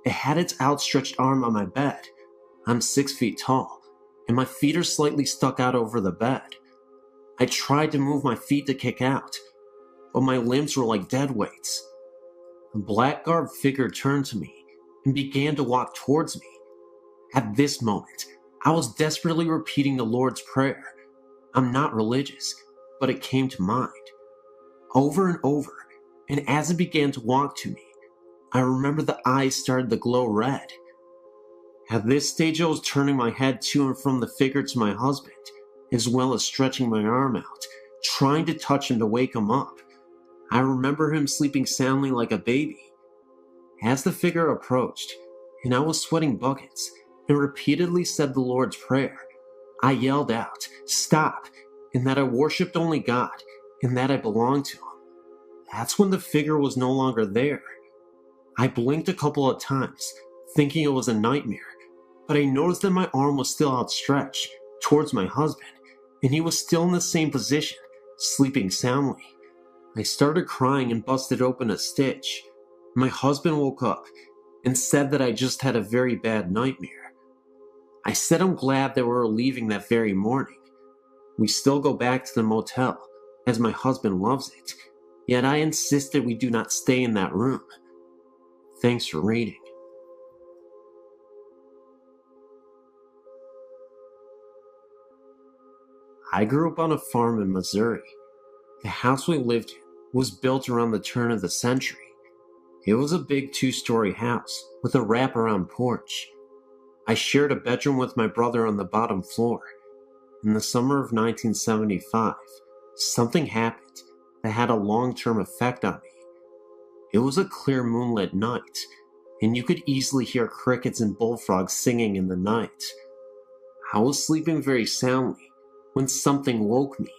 It had its outstretched arm on my bed. I'm 6 feet tall, and my feet are slightly stuck out over the bed. I tried to move my feet to kick out, but my limbs were like dead weights. The black-garbed figure turned to me and began to walk towards me. At this moment, I was desperately repeating the Lord's Prayer. I'm not religious, but it came to mind. Over and over, and as it began to walk to me, I remember the eyes started to glow red. At this stage, I was turning my head to and from the figure to my husband, as well as stretching my arm out, trying to touch him to wake him up. I remember him sleeping soundly like a baby. As the figure approached, and I was sweating buckets, and repeatedly said the Lord's Prayer, I yelled out, "Stop!" and that I worshipped only God, and that I belonged to Him. That's when the figure was no longer there. I blinked a couple of times, thinking it was a nightmare, but I noticed that my arm was still outstretched towards my husband, and he was still in the same position, sleeping soundly. I started crying and busted open a stitch. My husband woke up and said that I just had a very bad nightmare. I said I'm glad that we were leaving that very morning. We still go back to the motel, as my husband loves it, yet I insisted we do not stay in that room. Thanks for reading. I grew up on a farm in Missouri. The house we lived in was built around the turn of the century. It was a big 2-story house with a wraparound porch. I shared a bedroom with my brother on the bottom floor. In the summer of 1975, something happened that had a long-term effect on me. It was a clear moonlit night, and you could easily hear crickets and bullfrogs singing in the night. I was sleeping very soundly when something woke me.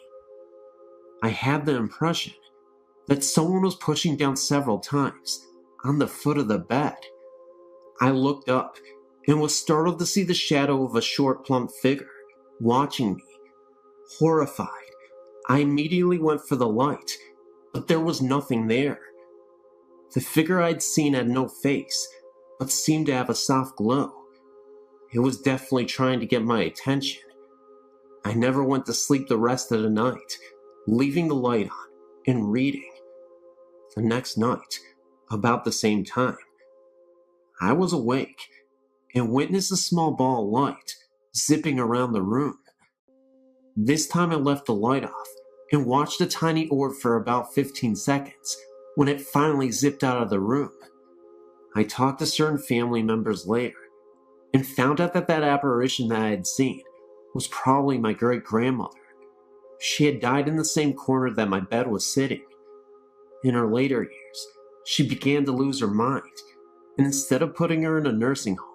I had the impression that someone was pushing down several times on the foot of the bed. I looked up and was startled to see the shadow of a short, plump figure watching me. Horrified, I immediately went for the light, but there was nothing there. The figure I'd seen had no face, but seemed to have a soft glow. It was definitely trying to get my attention. I never went to sleep the rest of the night, leaving the light on and reading. The next night, about the same time, I was awake and witnessed a small ball of light zipping around the room. This time I left the light off and watched the tiny orb for about 15 seconds when it finally zipped out of the room. I talked to certain family members later and found out that apparition that I had seen was probably my great-grandmother. She had died in the same corner that my bed was sitting. In her later years, she began to lose her mind, and instead of putting her in a nursing home,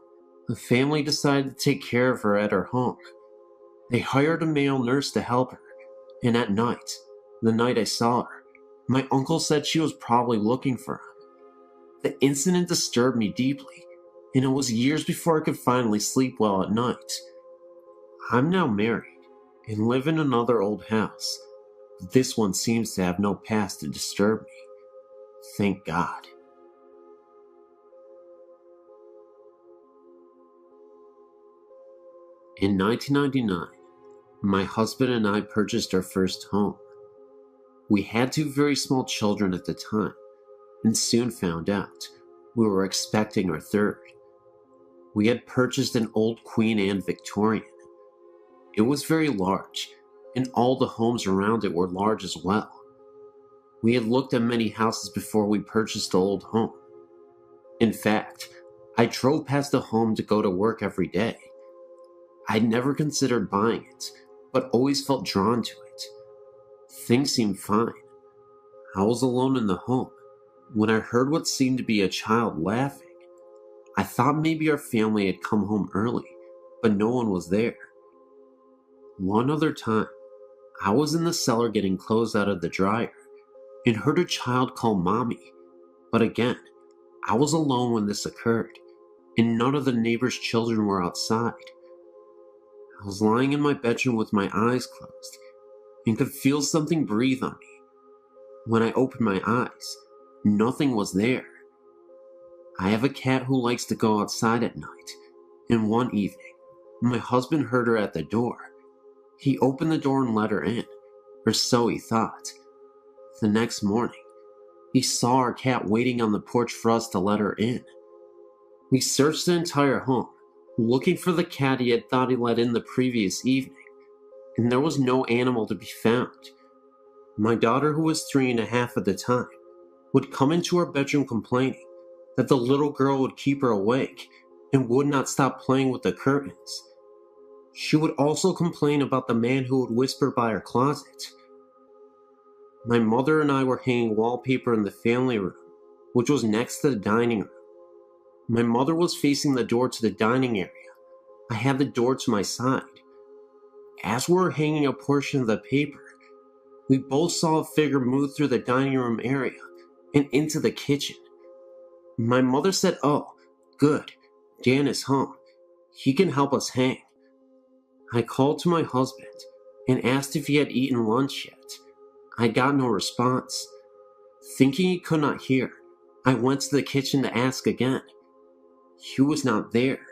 the family decided to take care of her at her home. They hired a male nurse to help her, and at night, the night I saw her, my uncle said she was probably looking for him. The incident disturbed me deeply, and it was years before I could finally sleep well at night. I'm now married and live in another old house, but this one seems to have no past to disturb me. Thank God. In 1999, my husband and I purchased our first home. We had 2 very small children at the time, and soon found out we were expecting our third. We had purchased an old Queen Anne Victorian. It was very large, and all the homes around it were large as well. We had looked at many houses before we purchased the old home. In fact, I drove past the home to go to work every day. I'd never considered buying it, but always felt drawn to it. Things seemed fine. I was alone in the home when I heard what seemed to be a child laughing. I thought maybe our family had come home early, but no one was there. One other time, I was in the cellar getting clothes out of the dryer and heard a child call Mommy. But again, I was alone when this occurred, and none of the neighbors' children were outside. I was lying in my bedroom with my eyes closed and could feel something breathe on me. When I opened my eyes, nothing was there. I have a cat who likes to go outside at night, and one evening, my husband heard her at the door. He opened the door and let her in, or so he thought. The next morning, he saw our cat waiting on the porch for us to let her in. We searched the entire home, looking for the cat he had thought he let in the previous evening, and there was no animal to be found. My daughter, who was 3.5 at the time, would come into our bedroom complaining that the little girl would keep her awake and would not stop playing with the curtains. She would also complain about the man who would whisper by her closet. My mother and I were hanging wallpaper in the family room, which was next to the dining room. My mother was facing the door to the dining area. I had the door to my side. As we were hanging a portion of the paper, we both saw a figure move through the dining room area and into the kitchen. My mother said, "Oh, good, Dan is home. He can help us hang." I called to my husband and asked if he had eaten lunch yet. I got no response. Thinking he could not hear, I went to the kitchen to ask again. He was not there.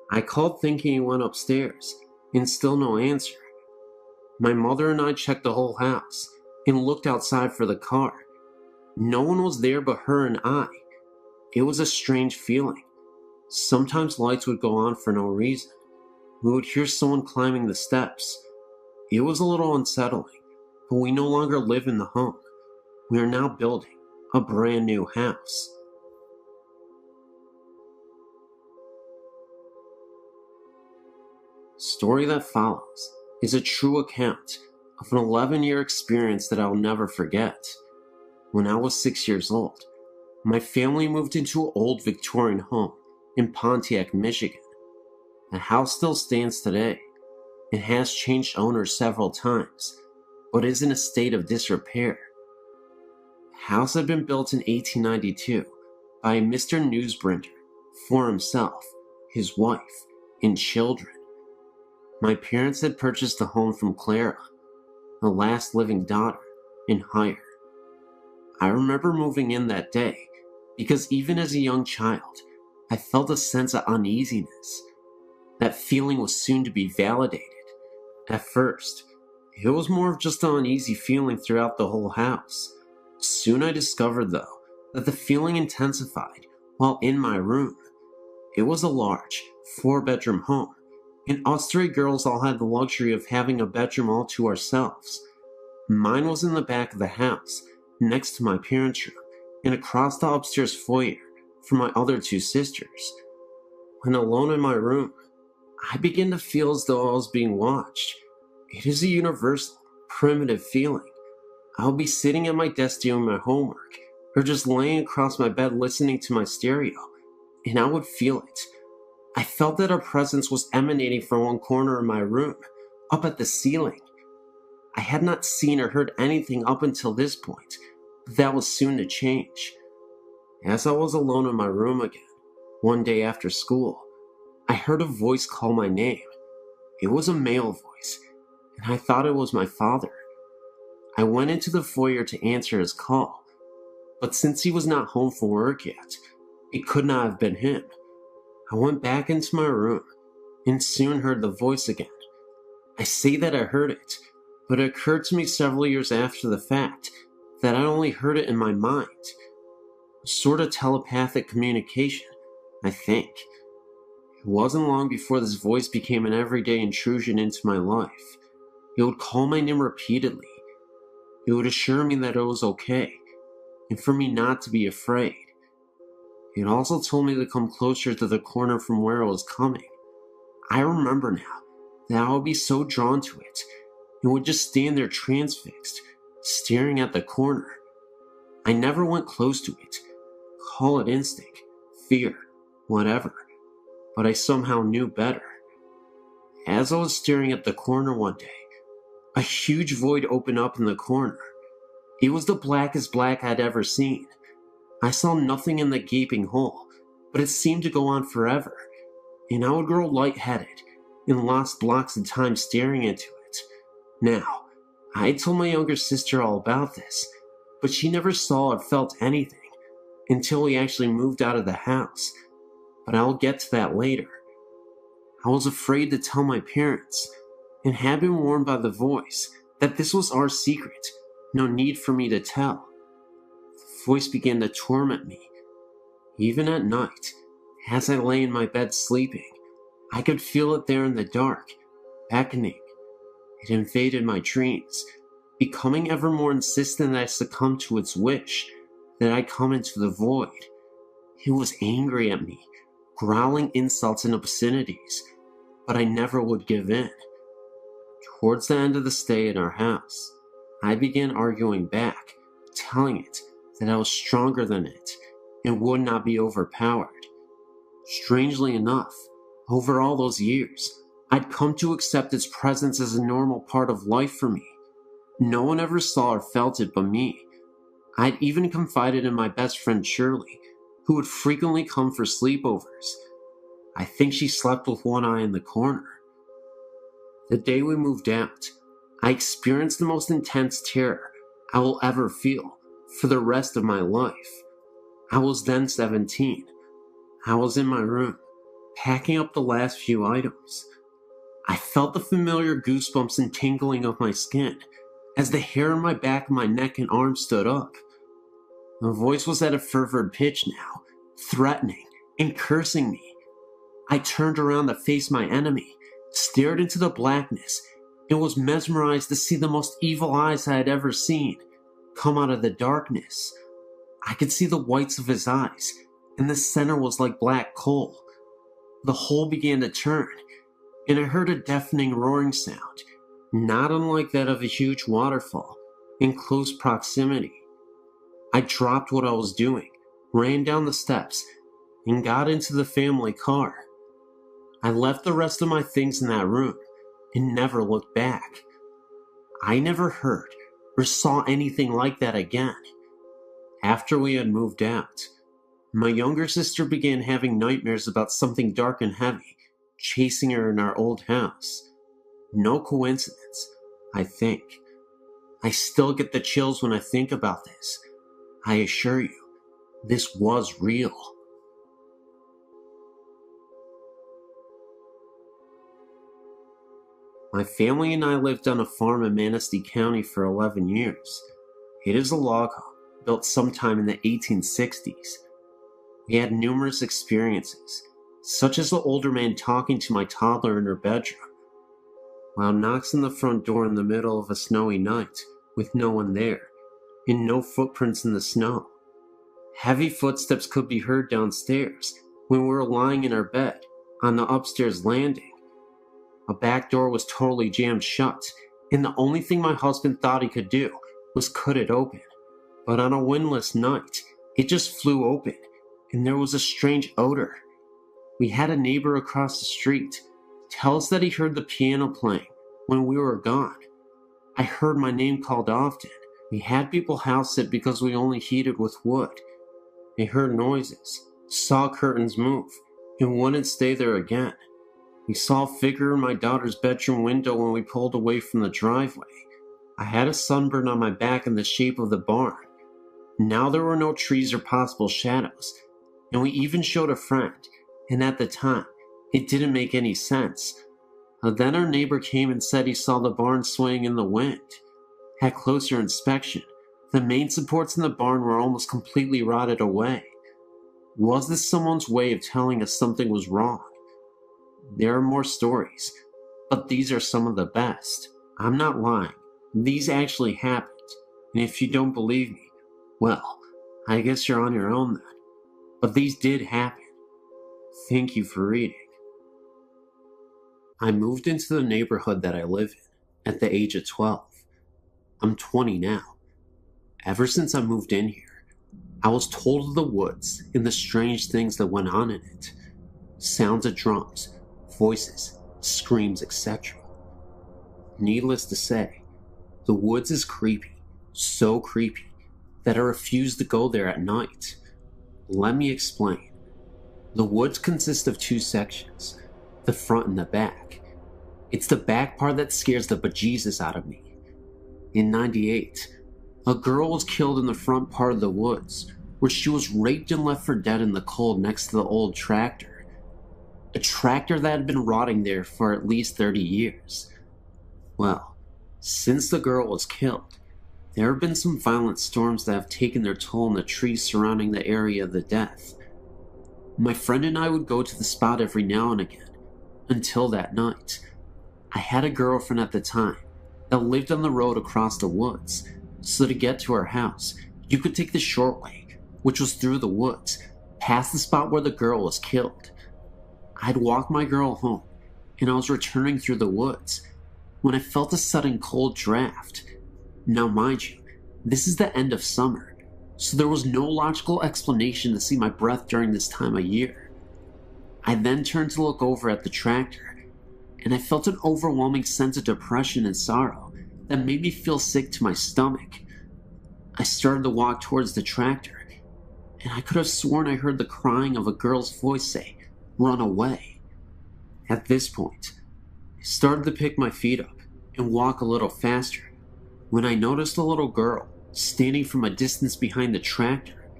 I called thinking he went upstairs, and still no answer. My mother and I checked the whole house and looked outside for the car. No one was there but her and I. It was a strange feeling. Sometimes lights would go on for no reason. We would hear someone climbing the steps. It was a little unsettling, but we no longer live in the home. We are now building a brand new house. The story that follows is a true account of an 11-year experience that I'll never forget. When I was 6 years old, my family moved into an old Victorian home in Pontiac, Michigan. The house still stands today. It has changed owners several times, but is in a state of disrepair. The house had been built in 1892 by a Mr. Newsbringer for himself, his wife, and children. My parents had purchased the home from Clara, the last living daughter, in hire. I remember moving in that day because even as a young child, I felt a sense of uneasiness. That feeling was soon to be validated. At first, it was more of just an uneasy feeling throughout the whole house. Soon I discovered, though, that the feeling intensified while in my room. It was a large, 4-bedroom home, and us 3 girls all had the luxury of having a bedroom all to ourselves. Mine was in the back of the house, next to my parents' room, and across the upstairs foyer from my other 2 sisters. When alone in my room, I began to feel as though I was being watched. It is a universal, primitive feeling. I'll be sitting at my desk doing my homework, or just laying across my bed listening to my stereo, and I would feel it. I felt that a presence was emanating from one corner of my room, up at the ceiling. I had not seen or heard anything up until this point, but that was soon to change. As I was alone in my room again, one day after school, I heard a voice call my name. It was a male voice, and I thought it was my father. I went into the foyer to answer his call, but since he was not home from work yet, it could not have been him. I went back into my room and soon heard the voice again. I say that I heard it, but it occurred to me several years after the fact that I only heard it in my mind. A sort of telepathic communication, I think. It wasn't long before this voice became an everyday intrusion into my life. It would call my name repeatedly. It would assure me that it was okay, and for me not to be afraid. It also told me to come closer to the corner from where it was coming. I remember now that I would be so drawn to it, and would just stand there transfixed, staring at the corner. I never went close to it. Call it instinct, fear, whatever, but I somehow knew better. As I was staring at the corner one day, a huge void opened up in the corner. It was the blackest black I'd ever seen. I saw nothing in the gaping hole, but it seemed to go on forever, and I would grow lightheaded and lost blocks of time staring into it. Now, I had told my younger sister all about this, but she never saw or felt anything until we actually moved out of the house, but I'll get to that later. I was afraid to tell my parents, and had been warned by the voice that this was our secret, no need for me to tell. The voice began to torment me. Even at night, as I lay in my bed sleeping, I could feel it there in the dark, beckoning. It invaded my dreams, becoming ever more insistent that I succumb to its wish, that I come into the void. It was angry at me, growling insults and obscenities, but I never would give in. Towards the end of the stay in our house, I began arguing back, telling it that I was stronger than it and would not be overpowered. Strangely enough, over all those years, I'd come to accept its presence as a normal part of life for me. No one ever saw or felt it but me. I'd even confided in my best friend Shirley, who would frequently come for sleepovers. I think she slept with one eye in the corner. The day we moved out, I experienced the most intense terror I will ever feel for the rest of my life. I was then 17. I was in my room, packing up the last few items. I felt the familiar goosebumps and tingling of my skin as the hair on my back of my neck and arms stood up. The voice was at a fervid pitch now, threatening and cursing me. I turned around to face my enemy, stared into the blackness, and was mesmerized to see the most evil eyes I had ever seen come out of the darkness. I could see the whites of his eyes, and the center was like black coal. The hole began to turn, and I heard a deafening roaring sound, not unlike that of a huge waterfall in close proximity. I dropped what I was doing, ran down the steps, and got into the family car. I left the rest of my things in that room and never looked back. I never heard or saw anything like that again. After we had moved out, my younger sister began having nightmares about something dark and heavy chasing her in our old house. No coincidence, I think. I still get the chills when I think about this. I assure you, this was real. My family and I lived on a farm in Manistee County for 11 years. It is a log home built sometime in the 1860s. We had numerous experiences, such as the older man talking to my toddler in her bedroom, while knocks on the front door in the middle of a snowy night with no one there, and no footprints in the snow. Heavy footsteps could be heard downstairs when we were lying in our bed on the upstairs landing. A back door was totally jammed shut, and the only thing my husband thought he could do was cut it open. But on a windless night, it just flew open, and there was a strange odor. We had a neighbor across the street tell us that he heard the piano playing when we were gone. I heard my name called often. We had people house sit because we only heated with wood. They heard noises, saw curtains move, and wouldn't stay there again. We saw a figure in my daughter's bedroom window when we pulled away from the driveway. I had a sunburn on my back in the shape of the barn. Now there were no trees or possible shadows, and we even showed a friend, and at the time, it didn't make any sense. Then our neighbor came and said he saw the barn swaying in the wind. At closer inspection, the main supports in the barn were almost completely rotted away. Was this someone's way of telling us something was wrong? There are more stories, but these are some of the best. I'm not lying. These actually happened, and if you don't believe me, well, I guess you're on your own then. But these did happen. Thank you for reading. I moved into the neighborhood that I live in at the age of 12. I'm 20 now. Ever since I moved in here, I was told of the woods and the strange things that went on in it. Sounds of drums, voices, screams, etc. Needless to say, the woods is creepy, so creepy that I refuse to go there at night. Let me explain. The woods consist of two sections, the front and the back. It's the back part that scares the bejesus out of me. In '98, a girl was killed in the front part of the woods, where she was raped and left for dead in the cold next to the old tractor. A tractor that had been rotting there for at least 30 years. Well, since the girl was killed, there have been some violent storms that have taken their toll on the trees surrounding the area of the death. My friend and I would go to the spot every now and again, until that night. I had a girlfriend at the time that lived on the road across the woods, so to get to her house, you could take the short way, which was through the woods, past the spot where the girl was killed. I'd walk my girl home, and I was returning through the woods, when I felt a sudden cold draft. Now mind you, this is the end of summer, so there was no logical explanation to see my breath during this time of year. I then turned to look over at the tractor, and I felt an overwhelming sense of depression and sorrow that made me feel sick to my stomach. I started to walk towards the tractor, and I could have sworn I heard the crying of a girl's voice say, "Run away." At this point, I started to pick my feet up and walk a little faster, when I noticed a little girl standing from a distance behind the tractor.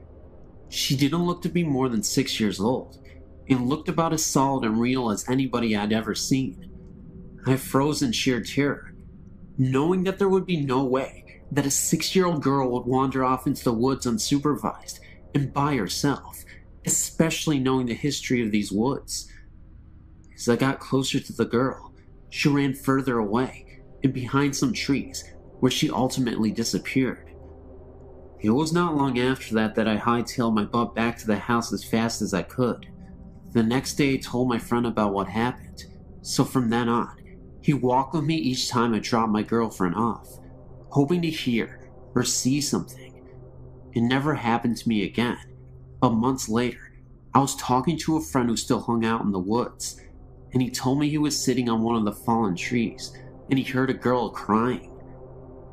She didn't look to be more than 6 years old, and looked about as solid and real as anybody I'd ever seen. I froze in sheer terror, knowing that there would be no way that a 6-year-old girl would wander off into the woods unsupervised and by herself, especially knowing the history of these woods. As I got closer to the girl, she ran further away, and behind some trees, where she ultimately disappeared. It was not long after that I hightailed my butt back to the house as fast as I could. The next day I told my friend about what happened, so from then on, he walked with me each time I dropped my girlfriend off, hoping to hear or see something. It never happened to me again, but months later, I was talking to a friend who still hung out in the woods, and he told me he was sitting on one of the fallen trees, and he heard a girl crying.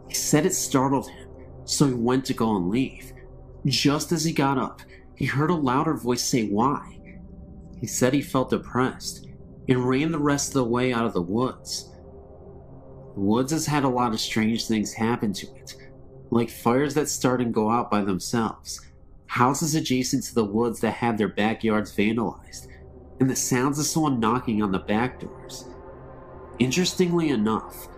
He said it startled him, so he went to go and leave. Just as he got up, he heard a louder voice say why. He said he felt depressed, and ran the rest of the way out of the woods. The woods has had a lot of strange things happen to it, like fires that start and go out by themselves, houses adjacent to the woods that have their backyards vandalized, and the sounds of someone knocking on the back doors. Interestingly enough,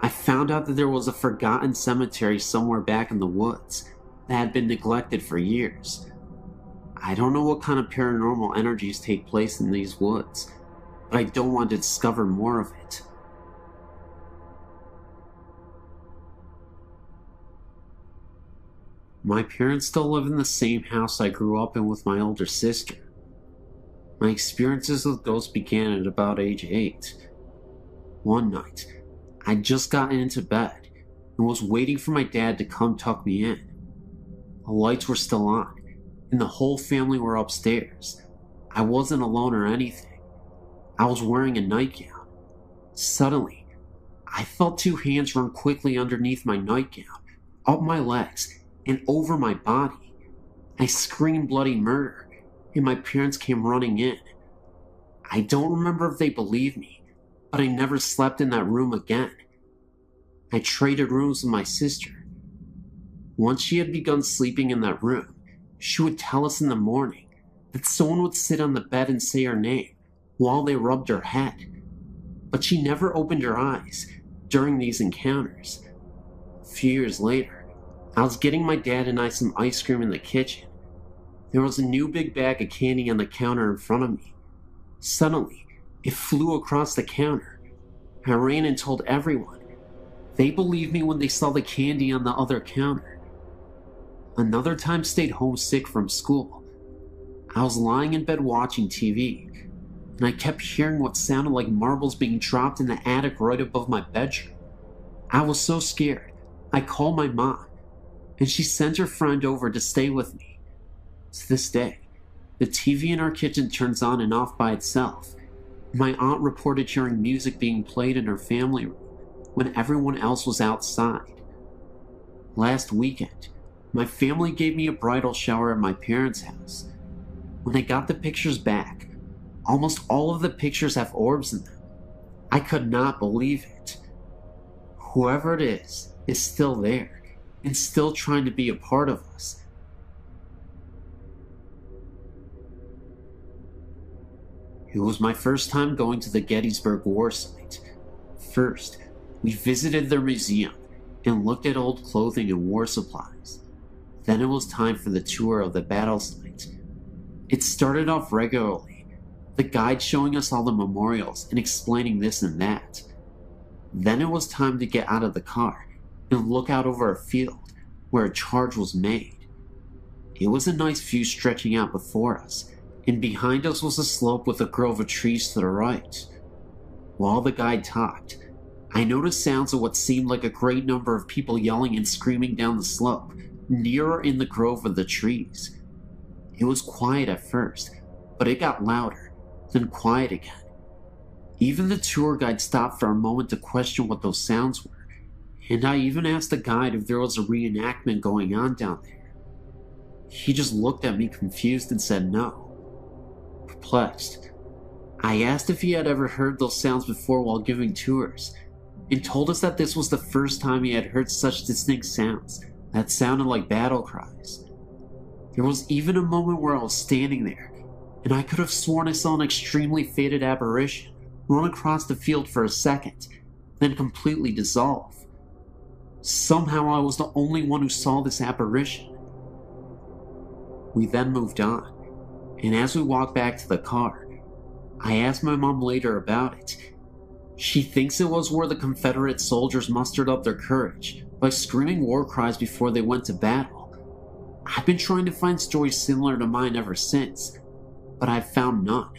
I found out that there was a forgotten cemetery somewhere back in the woods that had been neglected for years. I don't know what kind of paranormal energies take place in these woods, but I don't want to discover more of it. My parents still live in the same house I grew up in with my older sister. My experiences with ghosts began at about age 8. One night, I'd just gotten into bed and was waiting for my dad to come tuck me in. The lights were still on, and the whole family were upstairs. I wasn't alone or anything. I was wearing a nightgown. Suddenly, I felt two hands run quickly underneath my nightgown, up my legs, and over my body. I screamed bloody murder, and my parents came running in. I don't remember if they believed me, but I never slept in that room again. I traded rooms with my sister. Once she had begun sleeping in that room, she would tell us in the morning that someone would sit on the bed and say her name while they rubbed her head. But she never opened her eyes during these encounters. A few years later, I was getting my dad and I some ice cream in the kitchen. There was a new big bag of candy on the counter in front of me. Suddenly, it flew across the counter. I ran and told everyone. They believed me when they saw the candy on the other counter. Another time stayed homesick from school. I was lying in bed watching TV, and I kept hearing what sounded like marbles being dropped in the attic right above my bedroom. I was so scared, I called my mom, and she sent her friend over to stay with me. To this day, the TV in our kitchen turns on and off by itself. My aunt reported hearing music being played in her family room when everyone else was outside. Last weekend, my family gave me a bridal shower at my parents' house. When I got the pictures back, almost all of the pictures have orbs in them. I could not believe it. Whoever it is still there and still trying to be a part of us. It was my first time going to the Gettysburg War site. First, we visited their museum and looked at old clothing and war supplies. Then it was time for the tour of the battle site. It started off regularly, the guide showing us all the memorials and explaining this and that. Then it was time to get out of the car and look out over a field where a charge was made. It was a nice view stretching out before us, and behind us was a slope with a grove of trees to the right. While the guide talked, I noticed sounds of what seemed like a great number of people yelling and screaming down the slope, nearer in the grove of the trees. It was quiet at first, but it got louder, then quiet again. Even the tour guide stopped for a moment to question what those sounds were, and I even asked the guide if there was a reenactment going on down there. He just looked at me confused and said no. Perplexed, I asked if he had ever heard those sounds before while giving tours, and told us that this was the first time he had heard such distinct sounds that sounded like battle cries. There was even a moment where I was standing there, and I could have sworn I saw an extremely faded apparition run across the field for a second, then completely dissolve. Somehow I was the only one who saw this apparition. We then moved on, and as we walked back to the car, I asked my mom later about it. She thinks it was where the Confederate soldiers mustered up their courage by screaming war cries before they went to battle. I've been trying to find stories similar to mine ever since, but I've found none.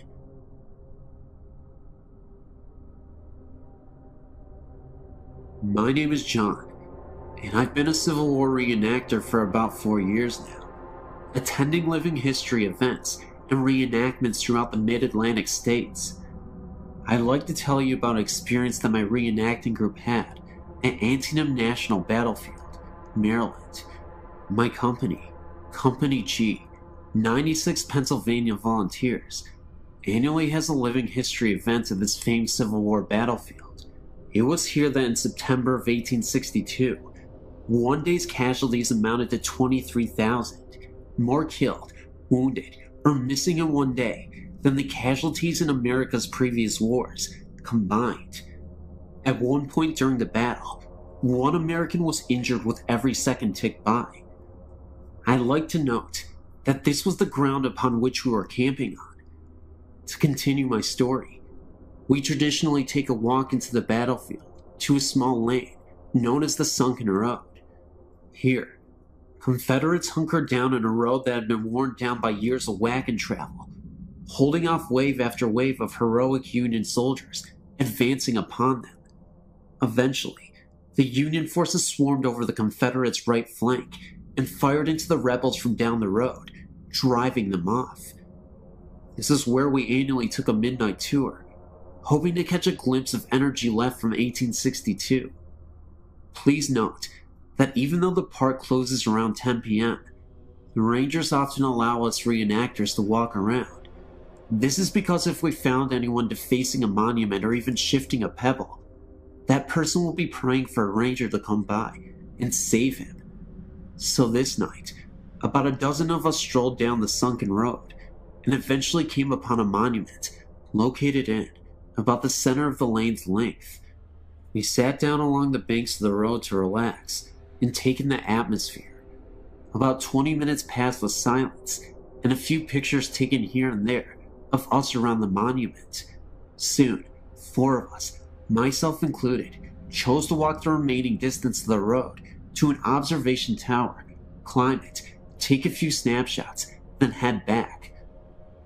My name is John, and I've been a Civil War reenactor for about 4 years now, attending living history events and reenactments throughout the mid-Atlantic states. I'd like to tell you about an experience that my reenacting group had at Antietam National Battlefield, Maryland. My company, Company G, 96 Pennsylvania Volunteers, annually has a living history event at this famed Civil War battlefield. It was here that in September of 1862, one day's casualties amounted to 23,000, more killed, wounded, or missing in one day than the casualties in America's previous wars combined. At one point during the battle, one American was injured with every second ticked by. I'd like to note that this was the ground upon which we were camping on. To continue my story, we traditionally take a walk into the battlefield to a small lane known as the Sunken Road. Here, Confederates hunkered down on a road that had been worn down by years of wagon travel, holding off wave after wave of heroic Union soldiers advancing upon them. Eventually, the Union forces swarmed over the Confederates' right flank and fired into the rebels from down the road, driving them off. This is where we annually took a midnight tour, hoping to catch a glimpse of energy left from 1862. Please note that even though the park closes around 10 p.m., the rangers often allow us reenactors to walk around. This is because if we found anyone defacing a monument or even shifting a pebble, that person will be praying for a ranger to come by and save him. So this night, about a dozen of us strolled down the sunken road and eventually came upon a monument located in about the center of the lane's length. We sat down along the banks of the road to relax and take in the atmosphere. About 20 minutes passed with silence and a few pictures taken here and there of us around the monument. Soon, 4 of us, myself included, chose to walk the remaining distance of the road to an observation tower, climb it, take a few snapshots, then head back.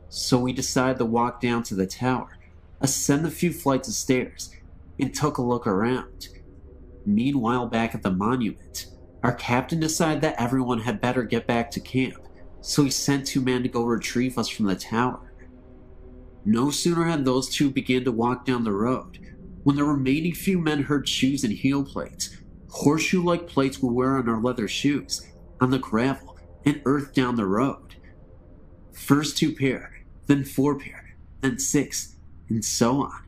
So we decided to walk down to the tower, ascend a few flights of stairs, and took a look around. Meanwhile, back at the monument, our captain decided that everyone had better get back to camp, so he sent 2 men to go retrieve us from the tower. No sooner had those 2 began to walk down the road, when the remaining few men heard shoes and heel plates, horseshoe-like plates we wear on our leather shoes, on the gravel and earth down the road. First 2 pair, then 4 pair, then 6, and so on.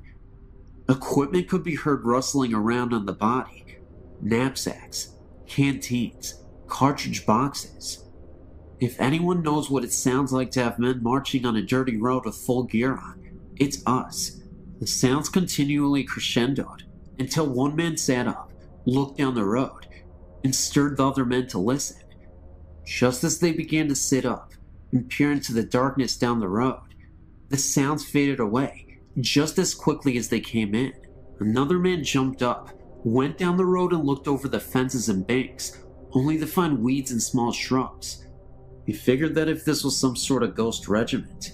Equipment could be heard rustling around on the body: knapsacks, canteens, cartridge boxes. If anyone knows what it sounds like to have men marching on a dirty road with full gear on, it's us. The sounds continually crescendoed until one man sat up, looked down the road, and stirred the other men to listen. Just as they began to sit up and peer into the darkness down the road, the sounds faded away just as quickly as they came in. Another man jumped up, went down the road and looked over the fences and banks, only to find weeds and small shrubs. He figured that if this was some sort of ghost regiment,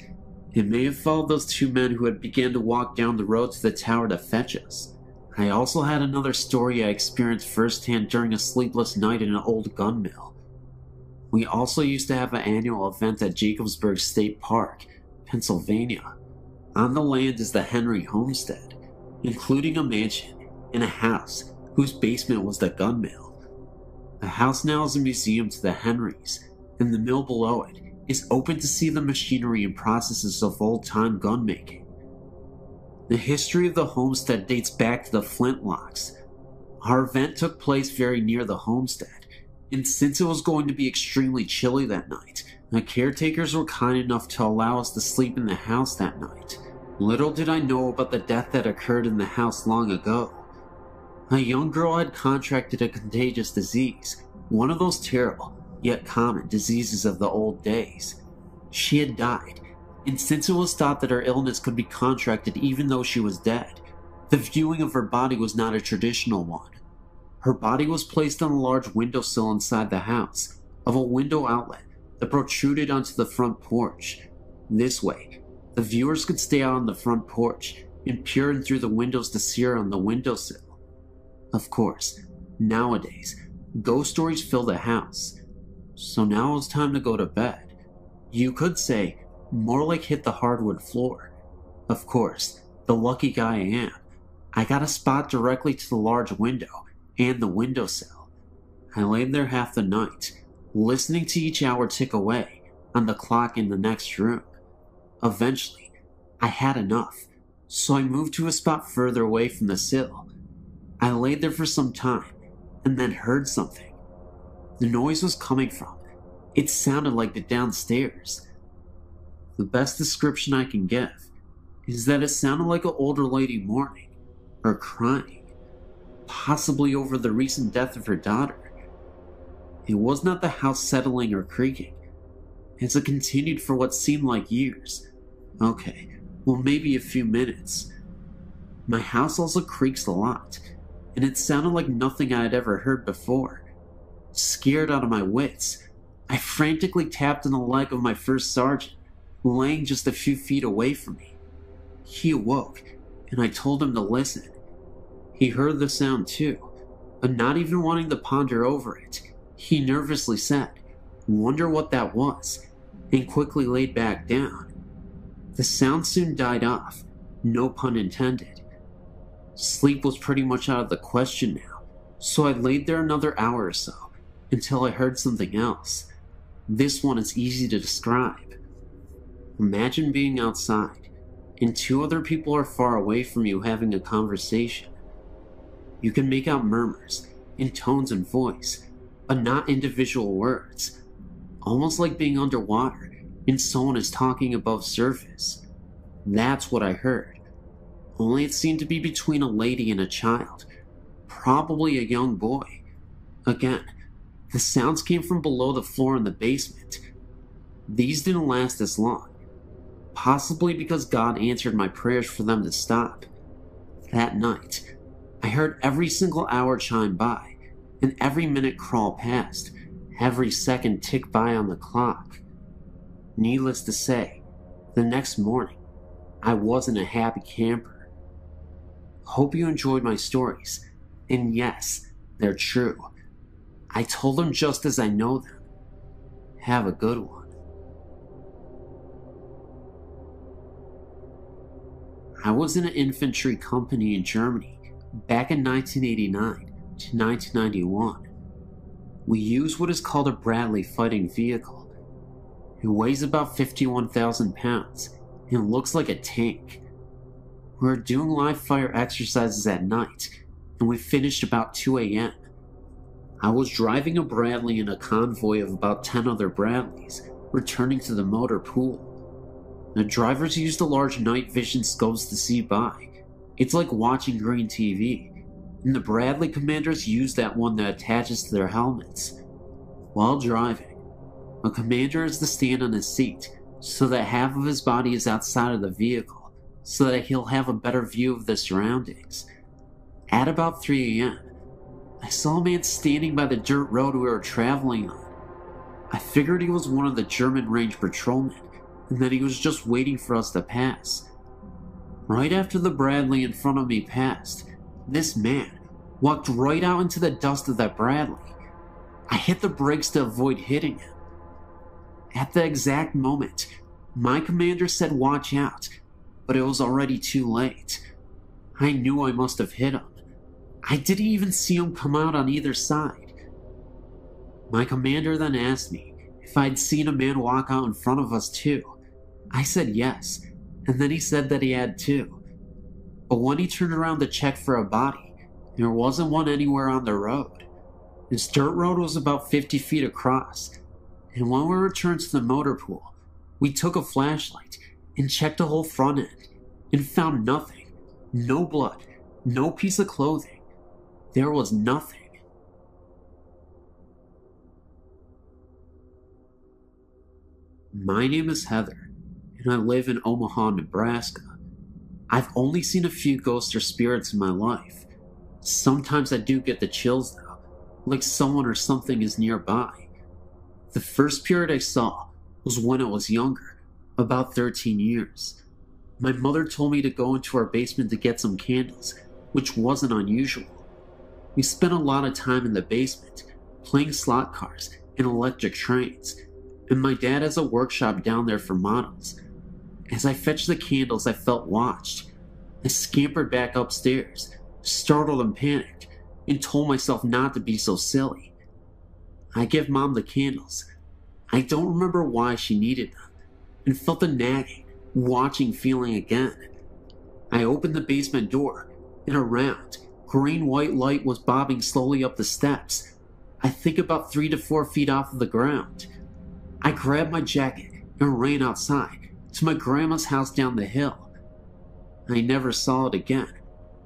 it may have followed those 2 men who had begun to walk down the road to the tower to fetch us. I also had another story I experienced firsthand during a sleepless night in an old gun mill. We also used to have an annual event at Jacobsburg State Park, Pennsylvania. On the land is the Henry homestead, including a mansion and a house whose basement was the gun mill. The house now is a museum to the Henrys, and the mill below it is open to see the machinery and processes of old-time gun making. The history of the homestead dates back to the Flintlocks. Our event took place very near the homestead, and since it was going to be extremely chilly that night, the caretakers were kind enough to allow us to sleep in the house that night. Little did I know about the death that occurred in the house long ago. A young girl had contracted a contagious disease, one of those terrible, yet common diseases of the old days. She had died, and since it was thought that her illness could be contracted even though she was dead, The viewing of her body was not a traditional one. Her body was placed on a large windowsill inside the house, of a window outlet that protruded onto the front porch. This way, the viewers could stay out on the front porch and peer in through the windows to see her on the windowsill. Of course, nowadays, ghost stories fill the house. So now it was time to go to bed. You could say, more like hit the hardwood floor. Of course, the lucky guy I am, I got a spot directly to the large window and the windowsill. I laid there half the night, listening to each hour tick away on the clock in the next room. Eventually, I had enough, so I moved to a spot further away from the sill. I laid there for some time, and then heard something. The noise was coming from. It sounded like the downstairs. The best description I can give is that it sounded like an older lady mourning, or crying, possibly over the recent death of her daughter. It was not the house settling or creaking, as it continued for what seemed like years. Okay, well, maybe a few minutes. My house also creaks a lot, and it sounded like nothing I had ever heard before. Scared out of my wits, I frantically tapped on the leg of my first sergeant, laying just a few feet away from me. He awoke, and I told him to listen. He heard the sound too, but not even wanting to ponder over it, he nervously said, "Wonder what that was," and quickly laid back down. The sound soon died off, no pun intended. Sleep was pretty much out of the question now, so I laid there another hour or so, until I heard something else. This one is easy to describe. Imagine being outside, and two other people are far away from you having a conversation. You can make out murmurs, in tones and voice, but not individual words. Almost like being underwater, and someone is talking above surface. That's what I heard. Only it seemed to be between a lady and a child, probably a young boy. Again, the sounds came from below the floor in the basement. These didn't last as long, possibly because God answered my prayers for them to stop. That night, I heard every single hour chime by, and every minute crawl past, every second tick by on the clock. Needless to say, the next morning, I wasn't a happy camper. Hope you enjoyed my stories, and yes, they're true. I told them just as I know them. Have a good one. I was in an infantry company in Germany back in 1989 to 1991. We used what is called a Bradley fighting vehicle. It weighs about 51,000 pounds and looks like a tank. We were doing live fire exercises at night, and we finished about 2 a.m. I was driving a Bradley in a convoy of about 10 other Bradleys, returning to the motor pool. The drivers used the large night vision scopes to see by. It's like watching green TV, and the Bradley commanders use that one that attaches to their helmets. While driving, a commander is to stand on his seat so that half of his body is outside of the vehicle, so that he'll have a better view of the surroundings. At about 3 a.m., I saw a man standing by the dirt road we were traveling on. I figured he was one of the German range patrolmen, and that he was just waiting for us to pass. Right after the Bradley in front of me passed, this man walked right out into the dust of that Bradley. I hit the brakes to avoid hitting him. At the exact moment, my commander said watch out, but it was already too late. I knew I must have hit him. I didn't even see him come out on either side. My commander then asked me if I'd seen a man walk out in front of us too. I said yes, and then he said that he had too. But when he turned around to check for a body, there wasn't one anywhere on the road. This dirt road was about 50 feet across, and when we returned to the motor pool, we took a flashlight and checked the whole front end, and found nothing. No blood, no piece of clothing. There was nothing. My name is Heather, and I live in Omaha, Nebraska. I've only seen a few ghosts or spirits in my life. Sometimes I do get the chills though, like someone or something is nearby. The first spirit I saw was when I was younger, about 13 years. My mother told me to go into our basement to get some candles, which wasn't unusual. We spent a lot of time in the basement, playing slot cars and electric trains, and my dad has a workshop down there for models. As I fetched the candles, I felt watched. I scampered back upstairs, startled and panicked, and told myself not to be so silly. I give Mom the candles. I don't remember why she needed them, and felt the nagging, watching feeling again. I opened the basement door, and a round, green-white light was bobbing slowly up the steps, I think about 3 to 4 feet off of the ground. I grabbed my jacket and ran outside to my grandma's house down the hill. I never saw it again,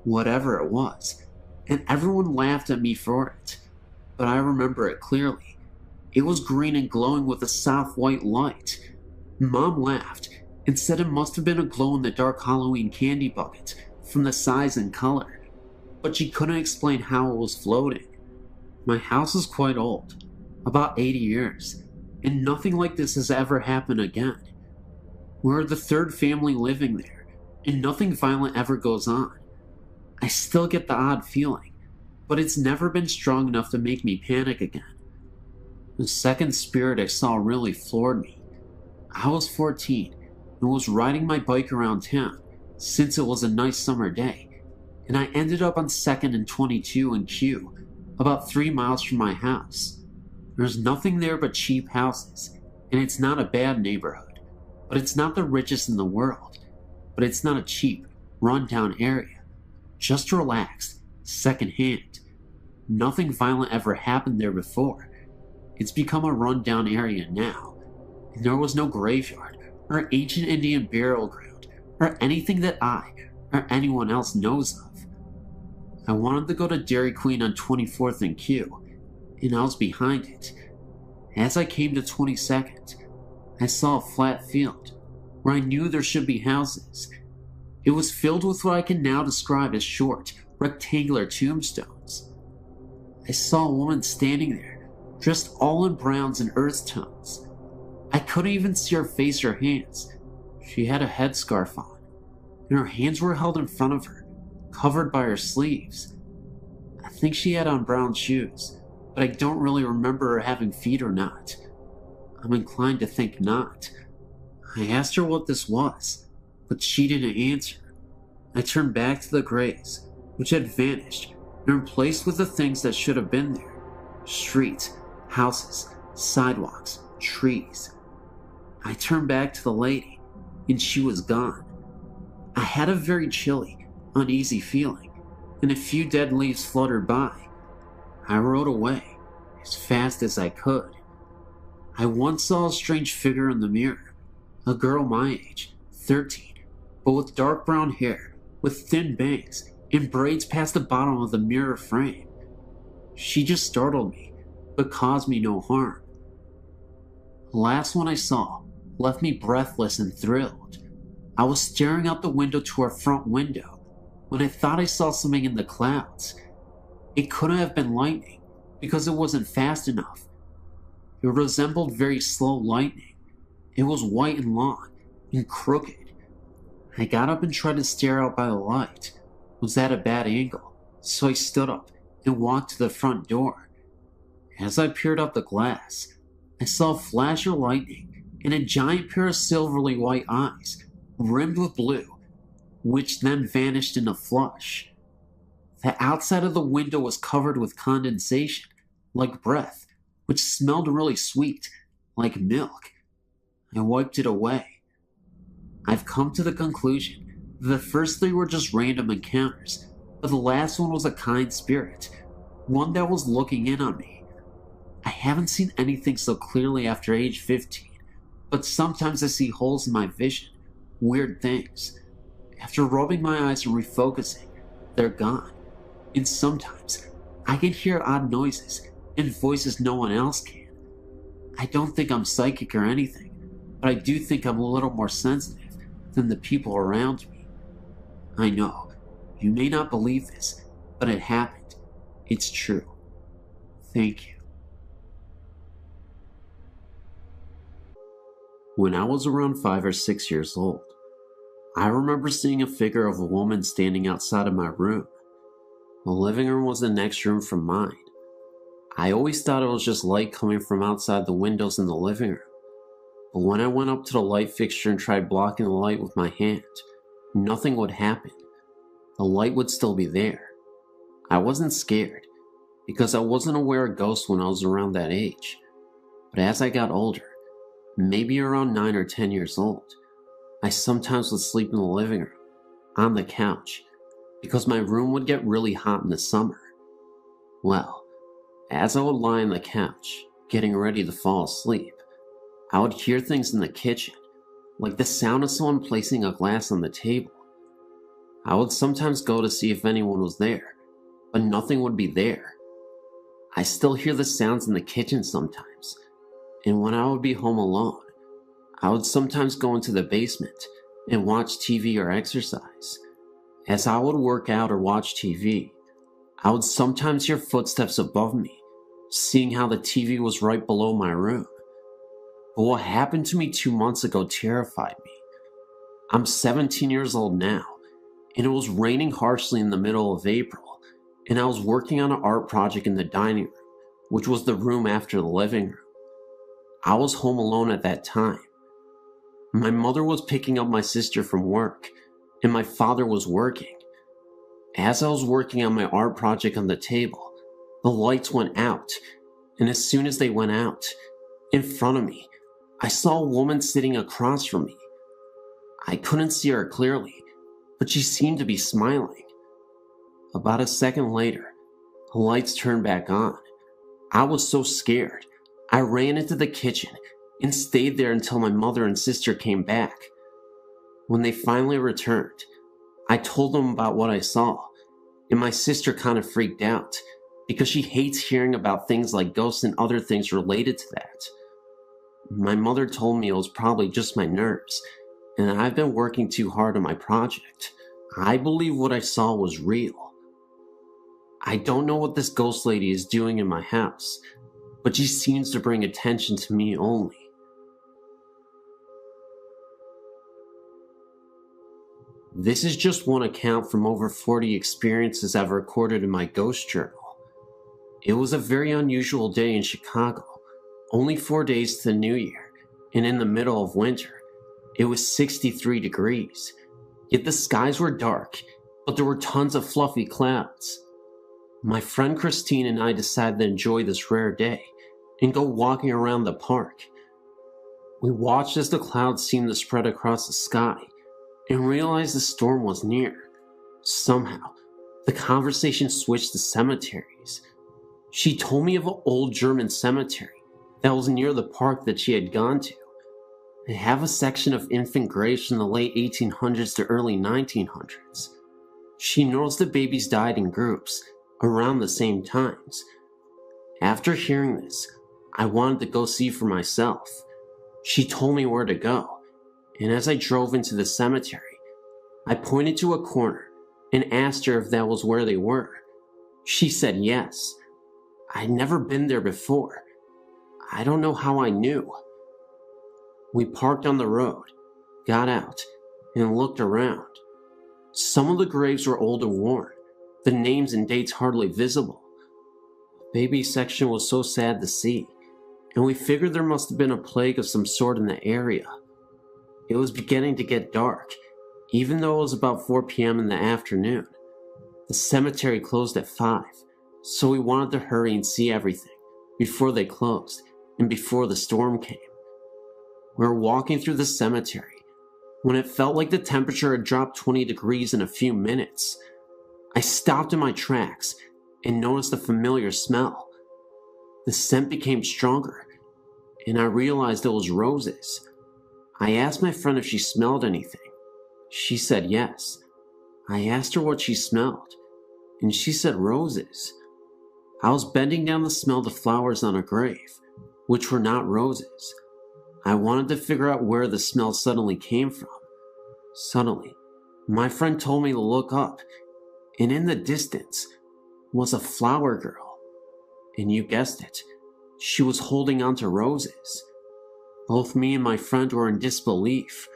whatever it was, and everyone laughed at me for it, but I remember it clearly. It was green and glowing with a soft white light. Mom laughed and said it must have been a glow-in-the-dark Halloween candy bucket from the size and color, but she couldn't explain how it was floating. My house is quite old, about 80 years, and nothing like this has ever happened again. We're the third family living there, and nothing violent ever goes on. I still get the odd feeling, but it's never been strong enough to make me panic again. The second spirit I saw really floored me. I was 14 and was riding my bike around town since it was a nice summer day, and I ended up on 2nd and 22 in Q, about 3 miles from my house. There's nothing there but cheap houses, and it's not a bad neighborhood, but it's not the richest in the world. But it's not a cheap, run-down area. Just relaxed, second-hand. Nothing violent ever happened there before. It's become a run-down area now, and there was no graveyard, or ancient Indian burial ground, or anything that I, or anyone else knows of. I wanted to go to Dairy Queen on 24th and Q, and I was behind it. As I came to 22nd, I saw a flat field, where I knew there should be houses. It was filled with what I can now describe as short, rectangular tombstones. I saw a woman standing there, dressed all in browns and earth tones. I couldn't even see her face or hands. She had a headscarf on, and her hands were held in front of her, covered by her sleeves. I think she had on brown shoes, but I don't really remember her having feet or not. I'm inclined to think not. I asked her what this was, but she didn't answer. I turned back to the graves, which had vanished and replaced with the things that should have been there. Streets, houses, sidewalks, trees. I turned back to the lady, and she was gone. I had a very chilly, uneasy feeling, and a few dead leaves fluttered by. I rode away, as fast as I could. I once saw a strange figure in the mirror, a girl my age, 13, but with dark brown hair, with thin bangs, and braids past the bottom of the mirror frame. She just startled me, but caused me no harm. The last one I saw left me breathless and thrilled. I was staring out the window to our front window when I thought I saw something in the clouds. It couldn't have been lightning because it wasn't fast enough. It resembled very slow lightning. It was white and long and crooked. I got up and tried to stare out by the light. It was at a bad angle, so I stood up and walked to the front door. As I peered out the glass, I saw a flash of lightning and a giant pair of silvery white eyes, rimmed with blue, which then vanished in a flush. The outside of the window was covered with condensation, like breath, which smelled really sweet, like milk. I wiped it away. I've come to the conclusion that the first 3 were just random encounters, but the last one was a kind spirit, one that was looking in on me. I haven't seen anything so clearly after age 15, but sometimes I see holes in my vision, weird things. After rubbing my eyes and refocusing, they're gone. And sometimes I can hear odd noises and voices no one else can. I don't think I'm psychic or anything, but I do think I'm a little more sensitive than the people around me. I know, you may not believe this, but it happened. It's true. Thank you. When I was around 5 or 6 years old, I remember seeing a figure of a woman standing outside of my room. The living room was the next room from mine. I always thought it was just light coming from outside the windows in the living room. But when I went up to the light fixture and tried blocking the light with my hand, nothing would happen. The light would still be there. I wasn't scared, because I wasn't aware of ghosts when I was around that age. But as I got older, maybe around 9 or 10 years old, I sometimes would sleep in the living room, on the couch, because my room would get really hot in the summer. Well, as I would lie on the couch, getting ready to fall asleep, I would hear things in the kitchen, like the sound of someone placing a glass on the table. I would sometimes go to see if anyone was there, but nothing would be there. I still hear the sounds in the kitchen sometimes, and when I would be home alone, I would sometimes go into the basement and watch TV or exercise. As I would work out or watch TV, I would sometimes hear footsteps above me, seeing how the TV was right below my room. But what happened to me 2 months ago terrified me. I'm 17 years old now, and it was raining harshly in the middle of April, and I was working on an art project in the dining room, which was the room after the living room. I was home alone at that time. My mother was picking up my sister from work, and my father was working. As I was working on my art project on the table, the lights went out, and as soon as they went out, in front of me, I saw a woman sitting across from me. I couldn't see her clearly, but she seemed to be smiling. About a second later, the lights turned back on. I was so scared, I ran into the kitchen and stayed there until my mother and sister came back. When they finally returned, I told them about what I saw, and my sister kind of freaked out because she hates hearing about things like ghosts and other things related to that. My mother told me it was probably just my nerves, and that I've been working too hard on my project. I believe what I saw was real. I don't know what this ghost lady is doing in my house, but she seems to bring attention to me only. This is just one account from over 40 experiences I've recorded in my ghost journal. It was a very unusual day in Chicago, only 4 days to the new year, and in the middle of winter. It was 63 degrees, yet the skies were dark, but there were tons of fluffy clouds. My friend Christine and I decided to enjoy this rare day and go walking around the park. We watched as the clouds seemed to spread across the sky and realized the storm was near. Somehow, the conversation switched to cemeteries. She told me of an old German cemetery that was near the park that she had gone to. They have a section of infant graves from the late 1800s to early 1900s. She knows the babies died in groups around the same times. After hearing this, I wanted to go see for myself. She told me where to go, and as I drove into the cemetery, I pointed to a corner and asked her if that was where they were. She said yes. I'd never been there before. I don't know how I knew. We parked on the road, got out, and looked around. Some of the graves were old and worn, the names and dates hardly visible. The baby section was so sad to see, and we figured there must have been a plague of some sort in the area. It was beginning to get dark, even though it was about 4 p.m. in the afternoon. The cemetery closed at 5, so we wanted to hurry and see everything before they closed and before the storm came. We were walking through the cemetery when it felt like the temperature had dropped 20 degrees in a few minutes. I stopped in my tracks and noticed a familiar smell. The scent became stronger, and I realized it was roses. I asked my friend if she smelled anything. She said yes. I asked her what she smelled, and she said roses. I was bending down to smell the flowers on a grave, which were not roses. I wanted to figure out where the smell suddenly came from. Suddenly, My friend told me to look up, and in the distance was a flower girl. And you guessed it, she was holding onto roses. Both me and my friend were in disbelief.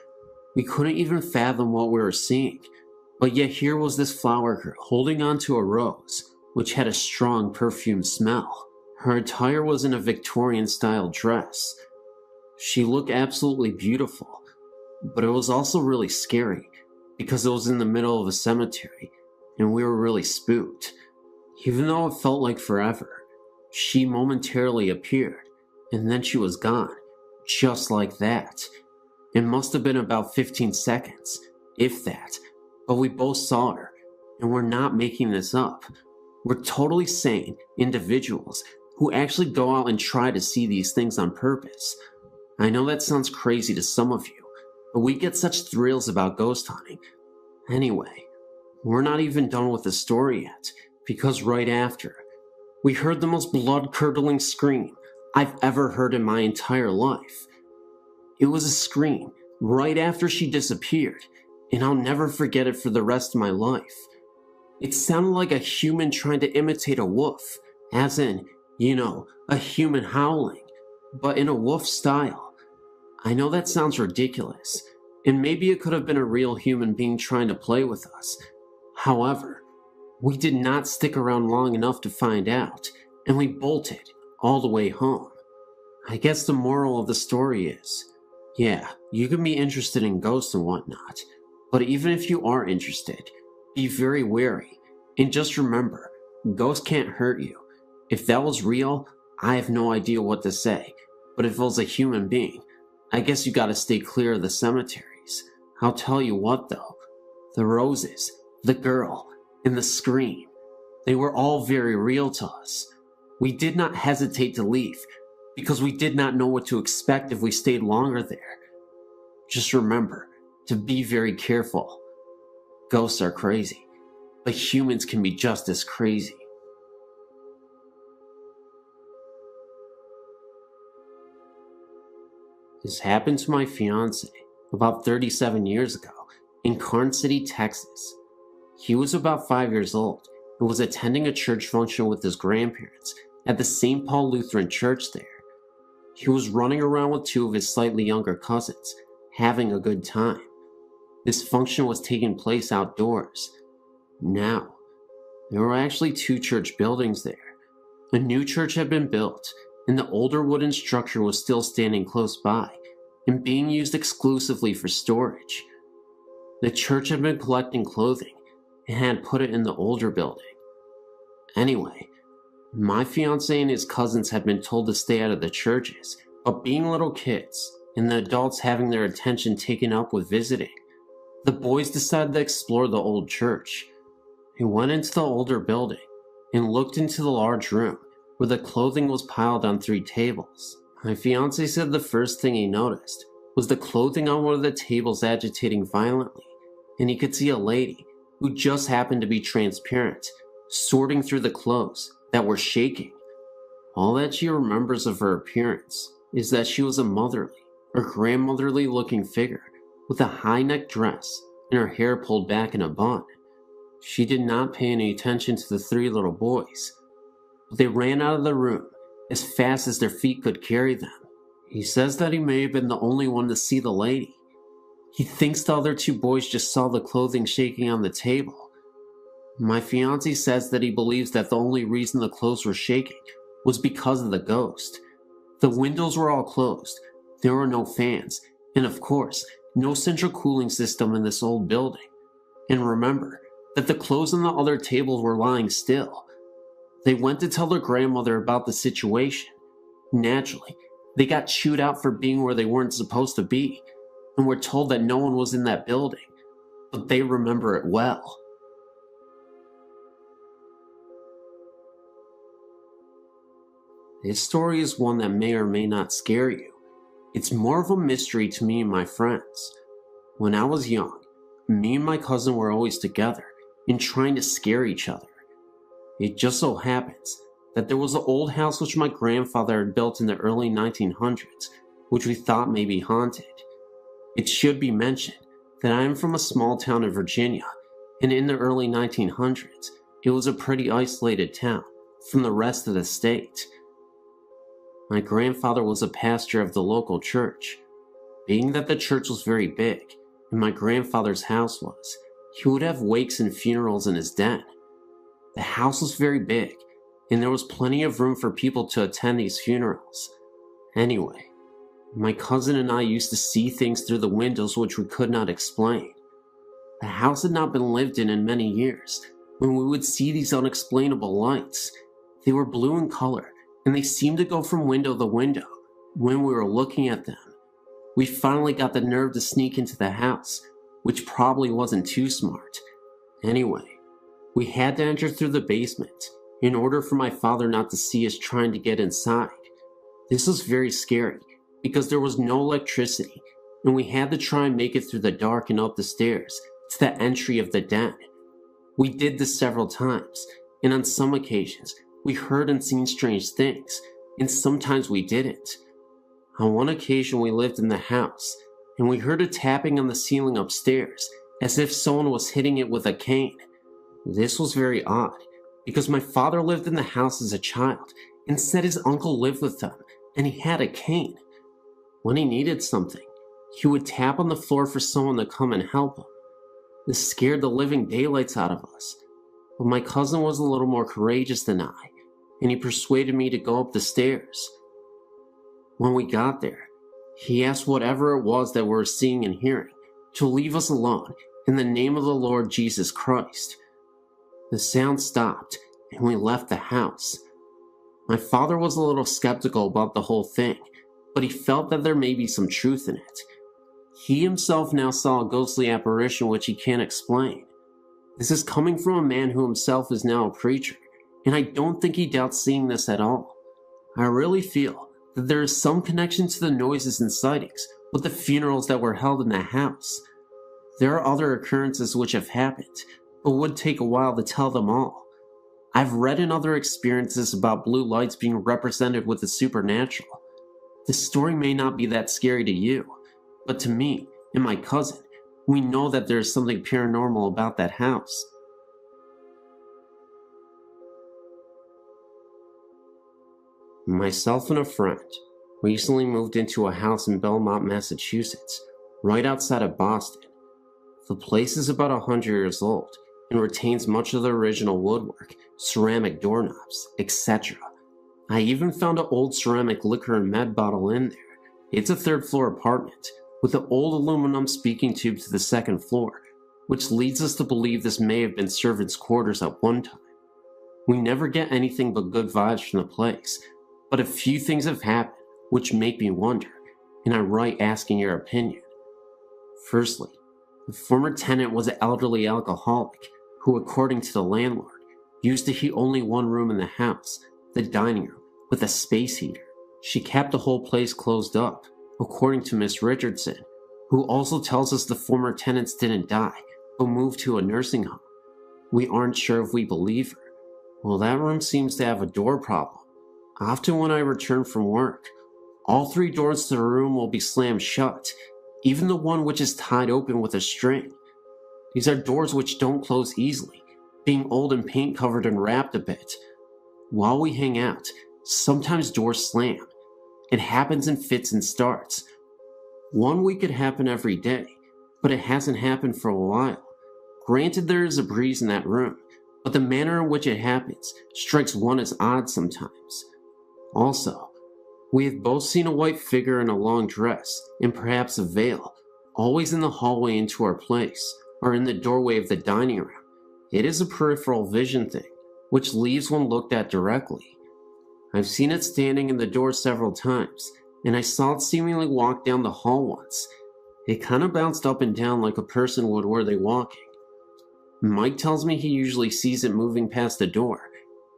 We couldn't even fathom what we were seeing, but yet here was this flower girl holding onto a rose, which had a strong perfume smell. Her attire was in a Victorian-style dress. She looked absolutely beautiful, but it was also really scary because it was in the middle of a cemetery and we were really spooked. Even though it felt like forever, she momentarily appeared and then she was gone, just like that. It must have been about 15 seconds, if that, but we both saw her, and we're not making this up. We're totally sane individuals who actually go out and try to see these things on purpose. I know that sounds crazy to some of you, but we get such thrills about ghost hunting. Anyway, we're not even done with the story yet, because right after, we heard the most blood-curdling scream I've ever heard in my entire life. It was a scream right after she disappeared, and I'll never forget it for the rest of my life. It sounded like a human trying to imitate a wolf, as in, a human howling, but in a wolf style. I know that sounds ridiculous, and maybe it could have been a real human being trying to play with us. However, we did not stick around long enough to find out, and we bolted all the way home. I guess the moral of the story is, yeah, you can be interested in ghosts and whatnot, but even if you are interested, be very wary, and just remember, ghosts can't hurt you. If that was real, I have no idea what to say, but if it was a human being, I guess you gotta stay clear of the cemeteries. I'll tell you what though, the roses, the girl, and the scream, they were all very real to us. We did not hesitate to leave, because we did not know what to expect if we stayed longer there. Just remember to be very careful. Ghosts are crazy, but humans can be just as crazy. This happened to my fiance about 37 years ago in Karn City, Texas. He was about 5 years old and was attending a church function with his grandparents at the St. Paul Lutheran Church there. He was running around with two of his slightly younger cousins, having a good time. This function was taking place outdoors. Now, there were actually two church buildings there. A new church had been built, and the older wooden structure was still standing close by and being used exclusively for storage. The church had been collecting clothing and had put it in the older building. Anyway, my fiancé and his cousins had been told to stay out of the churches, but being little kids and the adults having their attention taken up with visiting, the boys decided to explore the old church. They went into the older building and looked into the large room where the clothing was piled on 3 tables. My fiancé said the first thing he noticed was the clothing on one of the tables agitating violently, and he could see a lady who just happened to be transparent, sorting through the clothes that were shaking. All that she remembers of her appearance is that she was a motherly or grandmotherly looking figure with a high-necked dress and her hair pulled back in a bun. She did not pay any attention to the 3 little boys, but they ran out of the room as fast as their feet could carry them. He says that he may have been the only one to see the lady. He thinks the other 2 boys just saw the clothing shaking on the table. My fiancé says that he believes that the only reason the clothes were shaking was because of the ghost. The windows were all closed, there were no fans, and of course, no central cooling system in this old building. And remember that the clothes on the other tables were lying still. They went to tell their grandmother about the situation. Naturally, they got chewed out for being where they weren't supposed to be, and were told that no one was in that building, but they remember it well. This story is one that may or may not scare you. It's more of a mystery to me and my friends. When I was young, me and my cousin were always together and trying to scare each other. It just so happens that there was an old house which my grandfather had built in the early 1900s, which we thought may be haunted. It should be mentioned that I am from a small town in Virginia, and in the early 1900s, it was a pretty isolated town from the rest of the state. My grandfather was a pastor of the local church. Being that the church was very big, and my grandfather's house was, he would have wakes and funerals in his den. The house was very big, and there was plenty of room for people to attend these funerals. Anyway, my cousin and I used to see things through the windows which we could not explain. The house had not been lived in many years when we would see these unexplainable lights. They were blue in color, and they seemed to go from window to window when we were looking at them. We finally got the nerve to sneak into the house, which probably wasn't too smart. Anyway, we had to enter through the basement in order for my father not to see us trying to get inside. This was very scary because there was no electricity, and we had to try and make it through the dark and up the stairs to the entry of the den. We did this several times, and on some occasions, we heard and seen strange things, and sometimes we didn't. On one occasion, we lived in the house, and we heard a tapping on the ceiling upstairs, as if someone was hitting it with a cane. This was very odd, because my father lived in the house as a child, and said his uncle lived with them, and he had a cane. When he needed something, he would tap on the floor for someone to come and help him. This scared the living daylights out of us, but my cousin was a little more courageous than I, and he persuaded me to go up the stairs. When we got there, he asked whatever it was that we were seeing and hearing to leave us alone in the name of the Lord Jesus Christ. The sound stopped, and we left the house. My father was a little skeptical about the whole thing, but he felt that there may be some truth in it. He himself now saw a ghostly apparition which he can't explain. This is coming from a man who himself is now a preacher, and I don't think he doubts seeing this at all. I really feel that there is some connection to the noises and sightings with the funerals that were held in the house. There are other occurrences which have happened, but would take a while to tell them all. I've read in other experiences about blue lights being represented with the supernatural. This story may not be that scary to you, but to me and my cousin, we know that there is something paranormal about that house. Myself and a friend recently moved into a house in Belmont, Massachusetts, right outside of Boston. The place is about 100 years old and retains much of the original woodwork, ceramic doorknobs, etc. I even found an old ceramic liquor and med bottle in there. It's a third-floor apartment with an old aluminum speaking tube to the second floor, which leads us to believe this may have been servants' quarters at one time. We never get anything but good vibes from the place, but a few things have happened which make me wonder, and I write asking your opinion. Firstly, the former tenant was an elderly alcoholic who, according to the landlord, used to heat only one room in the house, the dining room, with a space heater. She kept the whole place closed up, according to Miss Richardson, who also tells us the former tenants didn't die, but moved to a nursing home. We aren't sure if we believe her. Well, that room seems to have a door problem. Often when I return from work, all three doors to the room will be slammed shut, even the one which is tied open with a string. These are doors which don't close easily, being old and paint covered and wrapped a bit. While we hang out, sometimes doors slam. It happens in fits and starts. One week it happened every day, but it hasn't happened for a while. Granted, there is a breeze in that room, but the manner in which it happens strikes one as odd sometimes. Also, we have both seen a white figure in a long dress, and perhaps a veil, always in the hallway into our place, or in the doorway of the dining room. It is a peripheral vision thing, which leaves one looked at directly. I've seen it standing in the door several times, and I saw it seemingly walk down the hall once. It kind of bounced up and down like a person would were they walking. Mike tells me he usually sees it moving past the door,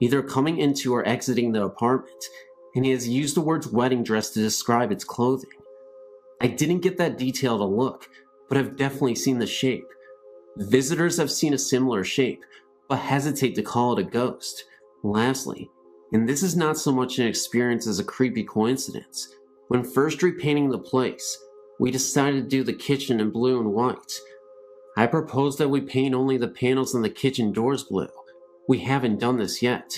either coming into or exiting the apartment, and he has used the words wedding dress to describe its clothing. I didn't get that detailed a look, but I've definitely seen the shape. Visitors have seen a similar shape, but hesitate to call it a ghost. Lastly, and this is not so much an experience as a creepy coincidence, when first repainting the place, we decided to do the kitchen in blue and white. I proposed that we paint only the panels on the kitchen doors blue. We haven't done this yet,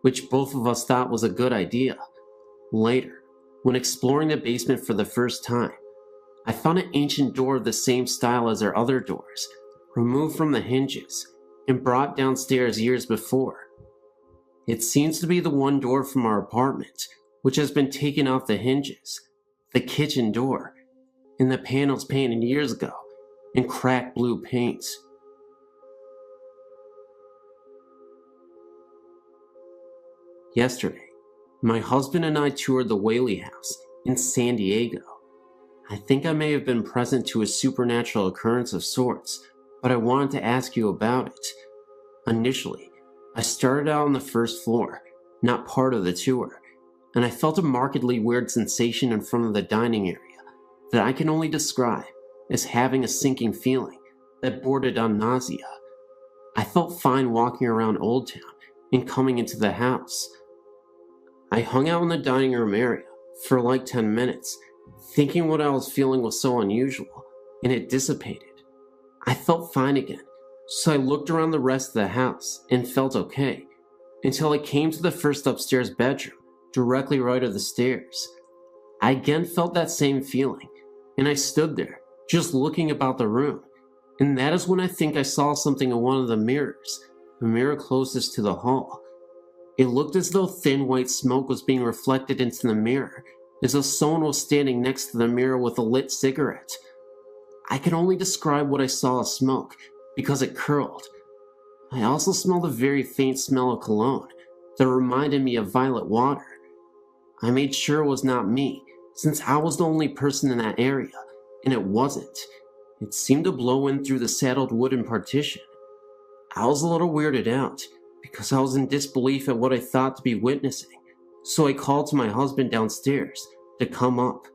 which both of us thought was a good idea. Later, when exploring the basement for the first time, I found an ancient door of the same style as our other doors, removed from the hinges and brought downstairs years before. It seems to be the one door from our apartment, which has been taken off the hinges, the kitchen door, and the panels painted years ago in cracked blue paint. Yesterday, my husband and I toured the Whaley House in San Diego. I think I may have been present to a supernatural occurrence of sorts, but I wanted to ask you about it. Initially, I started out on the first floor, not part of the tour, and I felt a markedly weird sensation in front of the dining area that I can only describe as having a sinking feeling that bordered on nausea. I felt fine walking around Old Town and coming into the house. I hung out in the dining room area for like 10 minutes, thinking what I was feeling was so unusual, and it dissipated. I felt fine again, so I looked around the rest of the house and felt okay, until I came to the first upstairs bedroom, directly right of the stairs. I again felt that same feeling, and I stood there, just looking about the room, and that is when I think I saw something in one of the mirrors, the mirror closest to the hall. It looked as though thin white smoke was being reflected into the mirror, as though someone was standing next to the mirror with a lit cigarette. I can only describe what I saw as smoke, because it curled. I also smelled a very faint smell of cologne that reminded me of violet water. I made sure it was not me, since I was the only person in that area, and it wasn't. It seemed to blow in through the saddled wooden partition. I was a little weirded out, because I was in disbelief at what I thought to be witnessing, so I called to my husband downstairs to come up.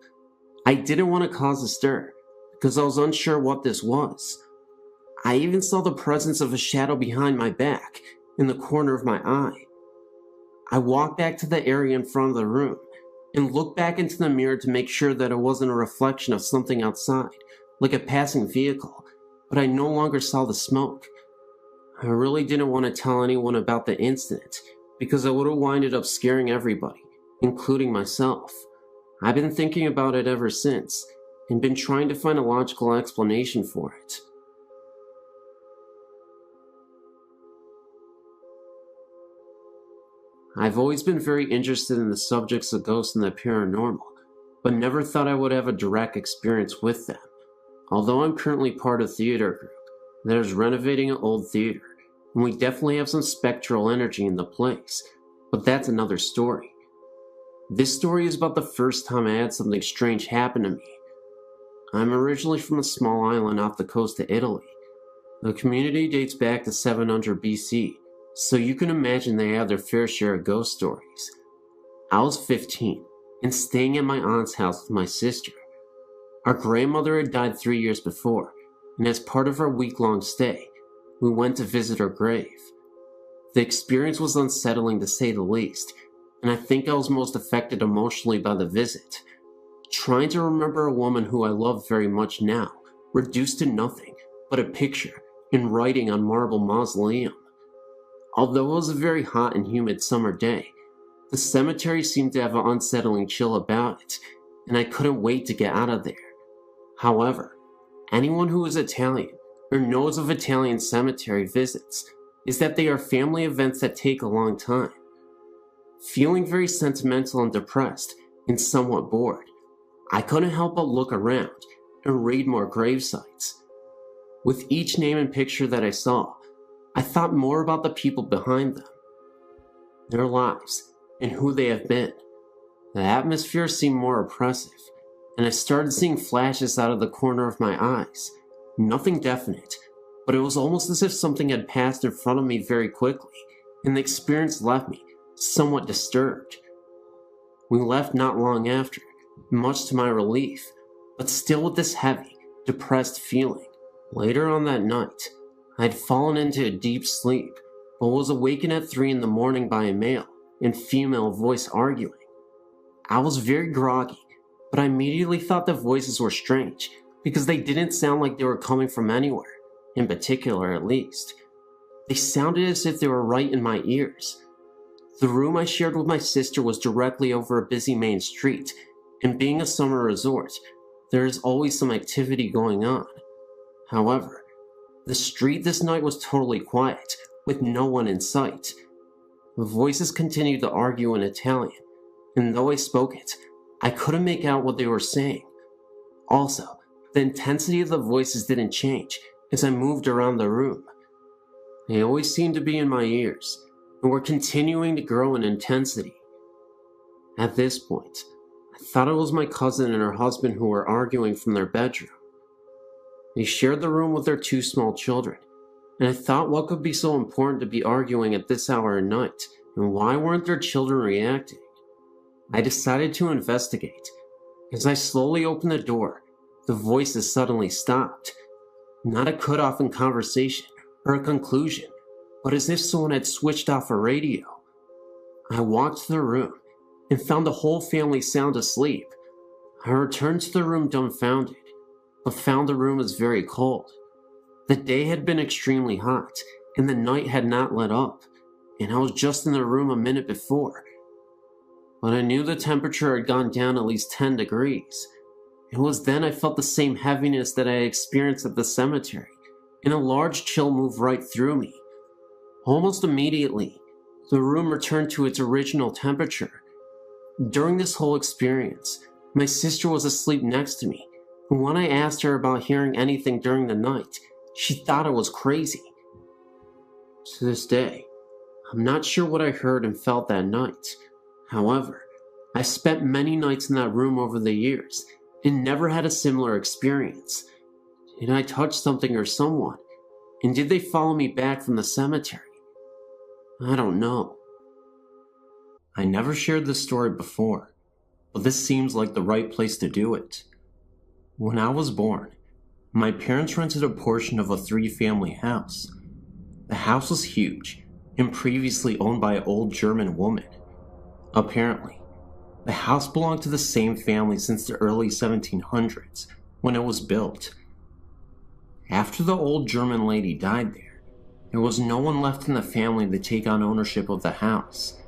I didn't want to cause a stir, because I was unsure what this was. I even saw the presence of a shadow behind my back, in the corner of my eye. I walked back to the area in front of the room, and looked back into the mirror to make sure that it wasn't a reflection of something outside, like a passing vehicle, but I no longer saw the smoke. I really didn't want to tell anyone about the incident, because I would have winded up scaring everybody, including myself. I've been thinking about it ever since, and been trying to find a logical explanation for it. I've always been very interested in the subjects of ghosts and the paranormal, but never thought I would have a direct experience with them. Although I'm currently part of a theater group that is renovating an old theater, and we definitely have some spectral energy in the place, but that's another story. This story is about the first time I had something strange happen to me. I'm originally from a small island off the coast of Italy. The community dates back to 700 BC, so you can imagine they have their fair share of ghost stories. I was 15 and staying at my aunt's house with my sister. Our grandmother had died 3 years before, and as part of our week-long stay, we went to visit her grave. The experience was unsettling to say the least, and I think I was most affected emotionally by the visit. Trying to remember a woman who I love very much now, reduced to nothing but a picture in writing on marble mausoleum. Although it was a very hot and humid summer day, the cemetery seemed to have an unsettling chill about it, and I couldn't wait to get out of there. However, anyone who is Italian or knows of Italian cemetery visits is that they are family events that take a long time. Feeling very sentimental and depressed and somewhat bored, I couldn't help but look around and read more grave sites. With each name and picture that I saw, I thought more about the people behind them, their lives, and who they have been. The atmosphere seemed more oppressive, and I started seeing flashes out of the corner of my eyes. Nothing definite, but it was almost as if something had passed in front of me very quickly, and the experience left me somewhat disturbed. We left not long after, much to my relief, but still with this heavy, depressed feeling. Later on that night, I had fallen into a deep sleep, but was awakened at 3 in the morning by a male and female voice arguing. I was very groggy, but I immediately thought the voices were strange because they didn't sound like they were coming from anywhere, in particular at least. They sounded as if they were right in my ears. The room I shared with my sister was directly over a busy main street, and being a summer resort, there is always some activity going on. However, the street this night was totally quiet, with no one in sight. The voices continued to argue in Italian, and though I spoke it, I couldn't make out what they were saying. Also, the intensity of the voices didn't change as I moved around the room. They always seemed to be in my ears, and were continuing to grow in intensity. At this point, I thought it was my cousin and her husband who were arguing from their bedroom. They shared the room with their 2 small children, and I thought what could be so important to be arguing at this hour of night, and why weren't their children reacting? I decided to investigate. As I slowly opened the door, the voices suddenly stopped. Not a cutoff in conversation or a conclusion, but as if someone had switched off a radio. I walked to the room and found the whole family sound asleep. I returned to the room dumbfounded, but found the room was very cold. The day had been extremely hot, and the night had not let up, and I was just in the room a minute before. But I knew the temperature had gone down at least 10 degrees. It was then I felt the same heaviness that I had experienced at the cemetery, and a large chill moved right through me. Almost immediately, the room returned to its original temperature. During this whole experience, my sister was asleep next to me, and when I asked her about hearing anything during the night, she thought I was crazy. To this day, I'm not sure what I heard and felt that night. However, I spent many nights in that room over the years and never had a similar experience. Did I touch something or someone? And did they follow me back from the cemetery? I don't know. I never shared this story before, but this seems like the right place to do it. When I was born, my parents rented a portion of a 3-family house. The house was huge and previously owned by an old German woman. Apparently, the house belonged to the same family since the early 1700s when it was built. After the old German lady died there was no one left in the family to take on ownership of the house.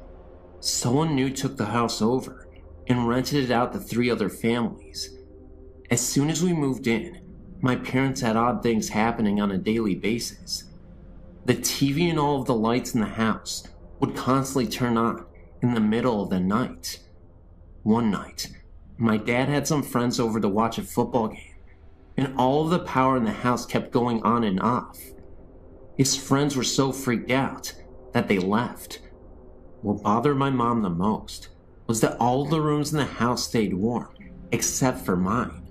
Someone new took the house over and rented it out to 3 other families. As soon as we moved in, my parents had odd things happening on a daily basis. The TV and all of the lights in the house would constantly turn on in the middle of the night. One night, my dad had some friends over to watch a football game, and all of the power in the house kept going on and off. His friends were so freaked out that they left. What bothered my mom the most was that all the rooms in the house stayed warm, except for mine.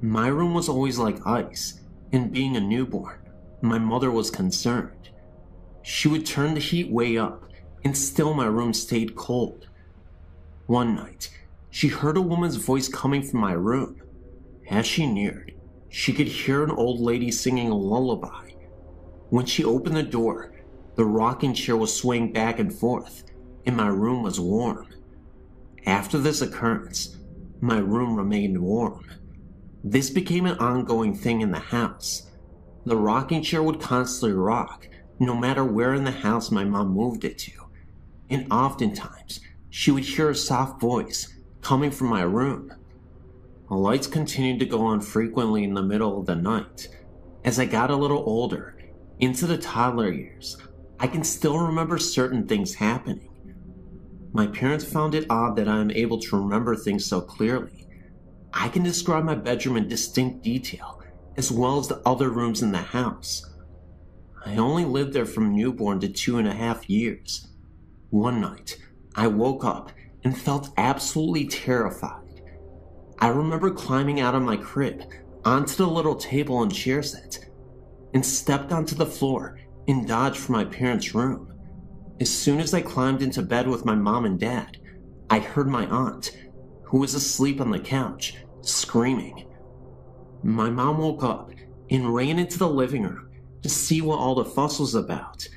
My room was always like ice, and being a newborn, my mother was concerned. She would turn the heat way up, and still my room stayed cold. One night, she heard a woman's voice coming from my room. As she neared, she could hear an old lady singing a lullaby. When she opened the door, the rocking chair was swaying back and forth, and my room was warm. After this occurrence, my room remained warm. This became an ongoing thing in the house. The rocking chair would constantly rock, no matter where in the house my mom moved it to, and oftentimes she would hear a soft voice coming from my room. The lights continued to go on frequently in the middle of the night. As I got a little older, into the toddler years, I can still remember certain things happening. My parents found it odd that I am able to remember things so clearly. I can describe my bedroom in distinct detail, as well as the other rooms in the house. I only lived there from newborn to 2.5 years. One night, I woke up and felt absolutely terrified. I remember climbing out of my crib onto the little table and chair set, and stepped onto the floor and dodged for my parents' room. As soon as I climbed into bed with my mom and dad, I heard my aunt, who was asleep on the couch, screaming. My mom woke up and ran into the living room to see what all the fuss was about.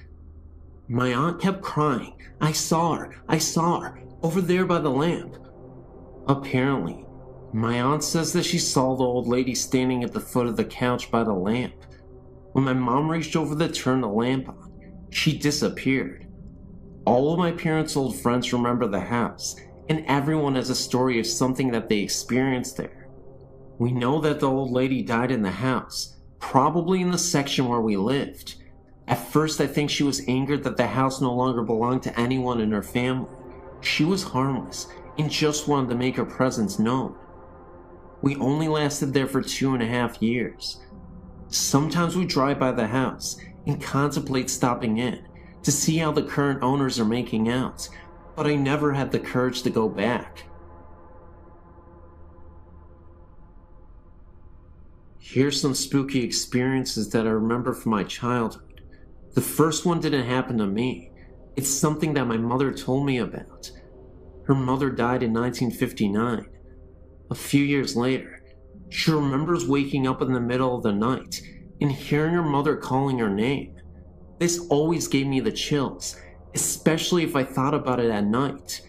My aunt kept crying, I saw her, over there by the lamp." Apparently, My aunt says that she saw the old lady standing at the foot of the couch by the lamp. When my mom reached over to turn the lamp on, she disappeared. All of my parents' old friends remember the house, and everyone has a story of something that they experienced there. We know that the old lady died in the house, probably in the section where we lived. At first, I think she was angered that the house no longer belonged to anyone in her family. She was harmless and just wanted to make her presence known. We only lasted there for 2.5 years. Sometimes we drive by the house and contemplate stopping in to see how the current owners are making out, but I never had the courage to go back. Here's some spooky experiences that I remember from my childhood. The first one didn't happen to me. It's something that my mother told me about. Her mother died in 1959. A few years later, she remembers waking up in the middle of the night and hearing her mother calling her name. This always gave me the chills, especially if I thought about it at night.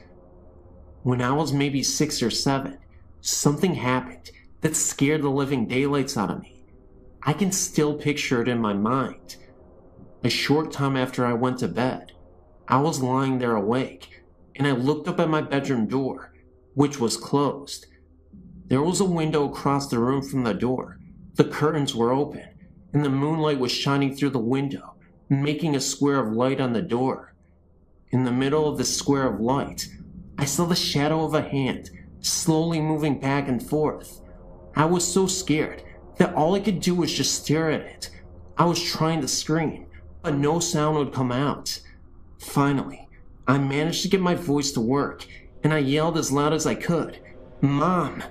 When I was maybe 6 or 7, something happened that scared the living daylights out of me. I can still picture it in my mind. A short time after I went to bed, I was lying there awake, and I looked up at my bedroom door, which was closed. There was a window across the room from the door. The curtains were open, and the moonlight was shining through the window, making a square of light on the door. In the middle of the square of light, I saw the shadow of a hand slowly moving back and forth. I was so scared that all I could do was just stare at it. I was trying to scream, but no sound would come out. Finally, I managed to get my voice to work, and I yelled as loud as I could, "Mom!"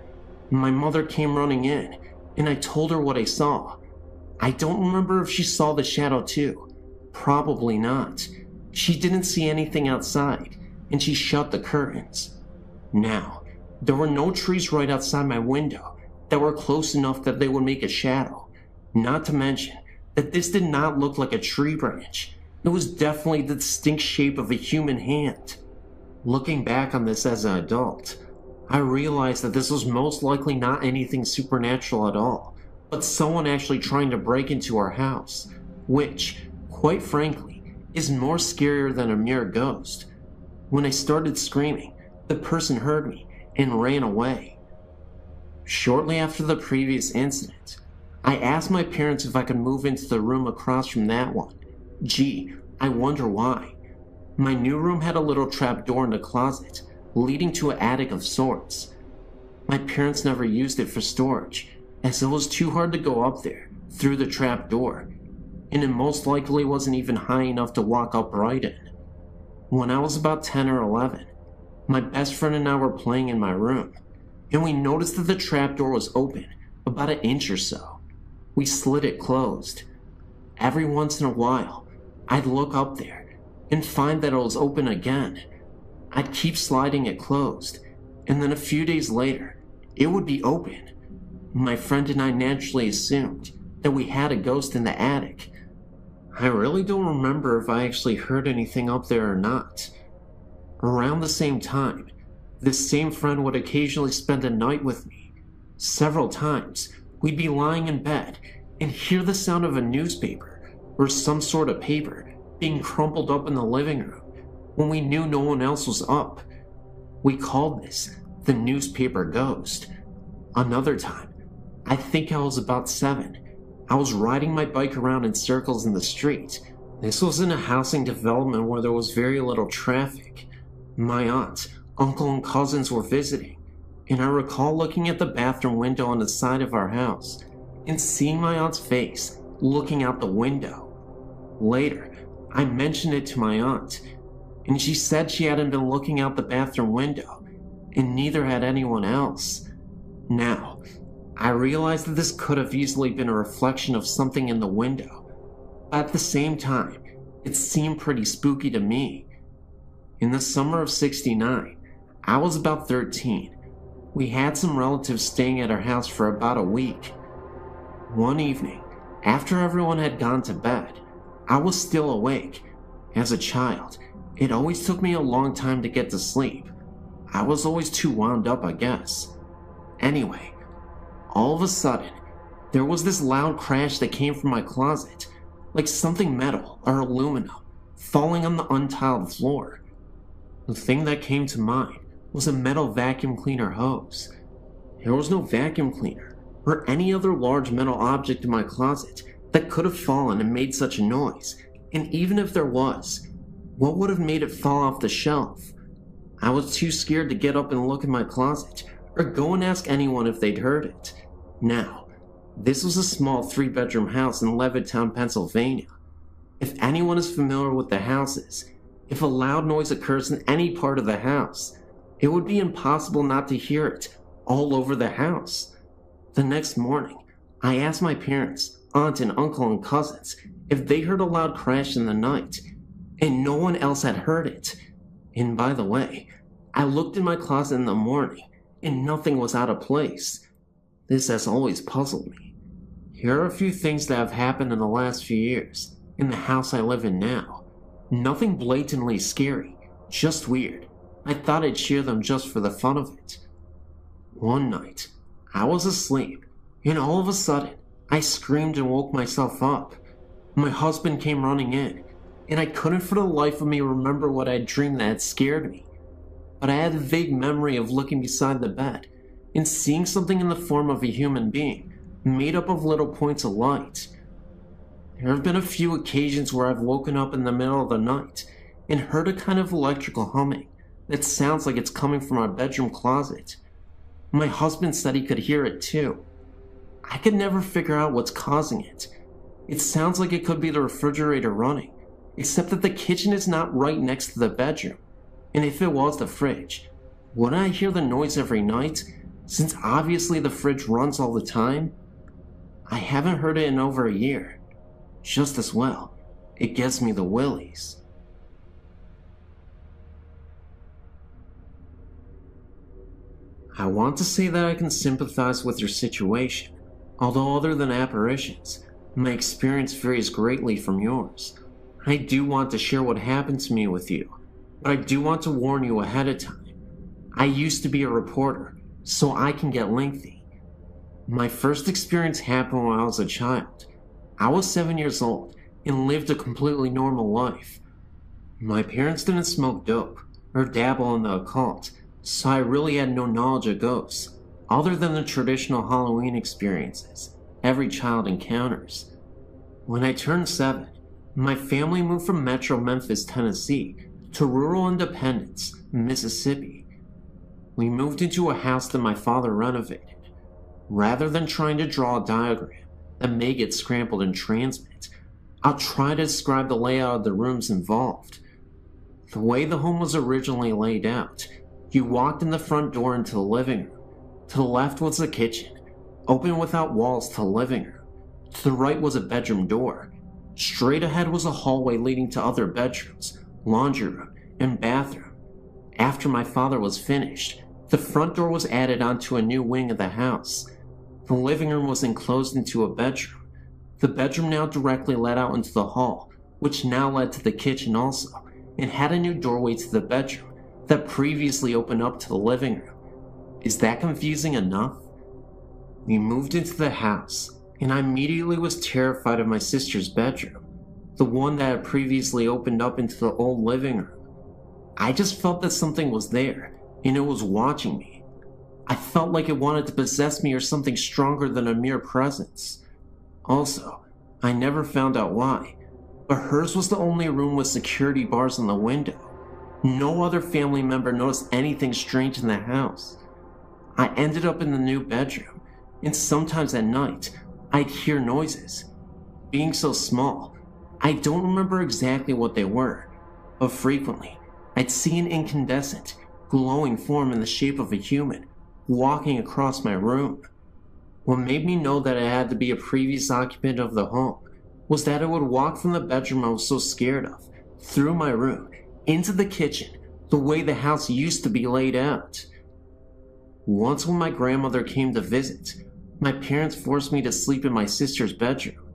My mother came running in, and I told her what I saw. I don't remember if she saw the shadow too. Probably not. She didn't see anything outside, and she shut the curtains. Now, there were no trees right outside my window that were close enough that they would make a shadow. Not to mention that this did not look like a tree branch. It was definitely the distinct shape of a human hand. Looking back on this as an adult, I realized that this was most likely not anything supernatural at all, but someone actually trying to break into our house, which, quite frankly, is more scarier than a mere ghost. When I started screaming, the person heard me and ran away. Shortly after the previous incident, I asked my parents if I could move into the room across from that one. Gee, I wonder why. My new room had a little trap door in the closet, leading to an attic of sorts. My parents never used it for storage, as it was too hard to go up there through the trap door, and it most likely wasn't even high enough to walk upright in. When I was about 10 or 11, my best friend and I were playing in my room, and we noticed that the trap door was open about an inch or so. We slid it closed. Every once in a while, I'd look up there and find that it was open again. I'd keep sliding it closed, and then a few days later, it would be open. My friend and I naturally assumed that we had a ghost in the attic. I really don't remember if I actually heard anything up there or not. Around the same time, this same friend would occasionally spend the night with me. Several times, we'd be lying in bed and hear the sound of a newspaper or some sort of paper being crumpled up in the living room when we knew no one else was up. We called this the newspaper ghost. Another time, I think I was about 7, I was riding my bike around in circles in the street. This was in a housing development where there was very little traffic. My aunt, uncle, and cousins were visiting, and I recall looking at the bathroom window on the side of our house and seeing my aunt's face looking out the window. Later, I mentioned it to my aunt, and she said she hadn't been looking out the bathroom window, and neither had anyone else. Now, I realized that this could have easily been a reflection of something in the window, but at the same time, it seemed pretty spooky to me. In the summer of '69, I was about 13. We had some relatives staying at our house for about a week. One evening, after everyone had gone to bed, I was still awake. As a child, it always took me a long time to get to sleep. I was always too wound up, I guess. Anyway, all of a sudden, there was this loud crash that came from my closet, like something metal or aluminum falling on the untiled floor. The thing that came to mind was a metal vacuum cleaner hose. There was no vacuum cleaner or any other large metal object in my closet that could have fallen and made such a noise, and even if there was, what would have made it fall off the shelf? I was too scared to get up and look in my closet or go and ask anyone if they'd heard it. Now, this was a small 3-bedroom house in Levittown, Pennsylvania. If anyone is familiar with the houses, if a loud noise occurs in any part of the house, it would be impossible not to hear it all over the house. The next morning, I asked my parents, aunt and uncle and cousins if they heard a loud crash in the night, and no one else had heard it. And by the way, I looked in my closet in the morning, and nothing was out of place. This has always puzzled me. Here are a few things that have happened in the last few years, in the house I live in now. Nothing blatantly scary, just weird. I thought I'd share them just for the fun of it. One night, I was asleep, and all of a sudden, I screamed and woke myself up. My husband came running in, and I couldn't for the life of me remember what I had dreamed that had scared me. But I had a vague memory of looking beside the bed and seeing something in the form of a human being, made up of little points of light. There have been a few occasions where I've woken up in the middle of the night and heard a kind of electrical humming that sounds like it's coming from our bedroom closet. My husband said he could hear it too. I could never figure out what's causing it. It sounds like it could be the refrigerator running, except that the kitchen is not right next to the bedroom. And if it was the fridge, wouldn't I hear the noise every night, since obviously the fridge runs all the time? I haven't heard it in over a year. Just as well, it gives me the willies. I want to say that I can sympathize with your situation, although other than apparitions, my experience varies greatly from yours. I do want to share what happened to me with you, but I do want to warn you ahead of time. I used to be a reporter, so I can get lengthy. My first experience happened when I was a child. I was 7 years old and lived a completely normal life. My parents didn't smoke dope or dabble in the occult, so I really had no knowledge of ghosts, other than the traditional Halloween experiences every child encounters. When I turned 7, my family moved from Metro Memphis, Tennessee, to rural Independence, Mississippi. We moved into a house that my father renovated. Rather than trying to draw a diagram that may get scrambled in transmit, I'll try to describe the layout of the rooms involved. The way the home was originally laid out, you walked in the front door into the living room. To the left was the kitchen, open without walls to the living room. To the right was a bedroom door. Straight ahead was a hallway leading to other bedrooms, laundry room, and bathroom. After my father was finished, the front door was added onto a new wing of the house. The living room was enclosed into a bedroom. The bedroom now directly led out into the hall, which now led to the kitchen also, and had a new doorway to the bedroom that previously opened up to the living room. Is that confusing enough? We moved into the house, and I immediately was terrified of my sister's bedroom, the one that had previously opened up into the old living room. I just felt that something was there, and it was watching me. I felt like it wanted to possess me or something stronger than a mere presence. Also, I never found out why, but hers was the only room with security bars on the window. No other family member noticed anything strange in the house. I ended up in the new bedroom, and sometimes at night, I'd hear noises. Being so small, I don't remember exactly what they were, but frequently, I'd see an incandescent, glowing form in the shape of a human walking across my room. What made me know that it had to be a previous occupant of the home was that it would walk from the bedroom I was so scared of, through my room, into the kitchen, the way the house used to be laid out. Once when my grandmother came to visit, my parents forced me to sleep in my sister's bedroom.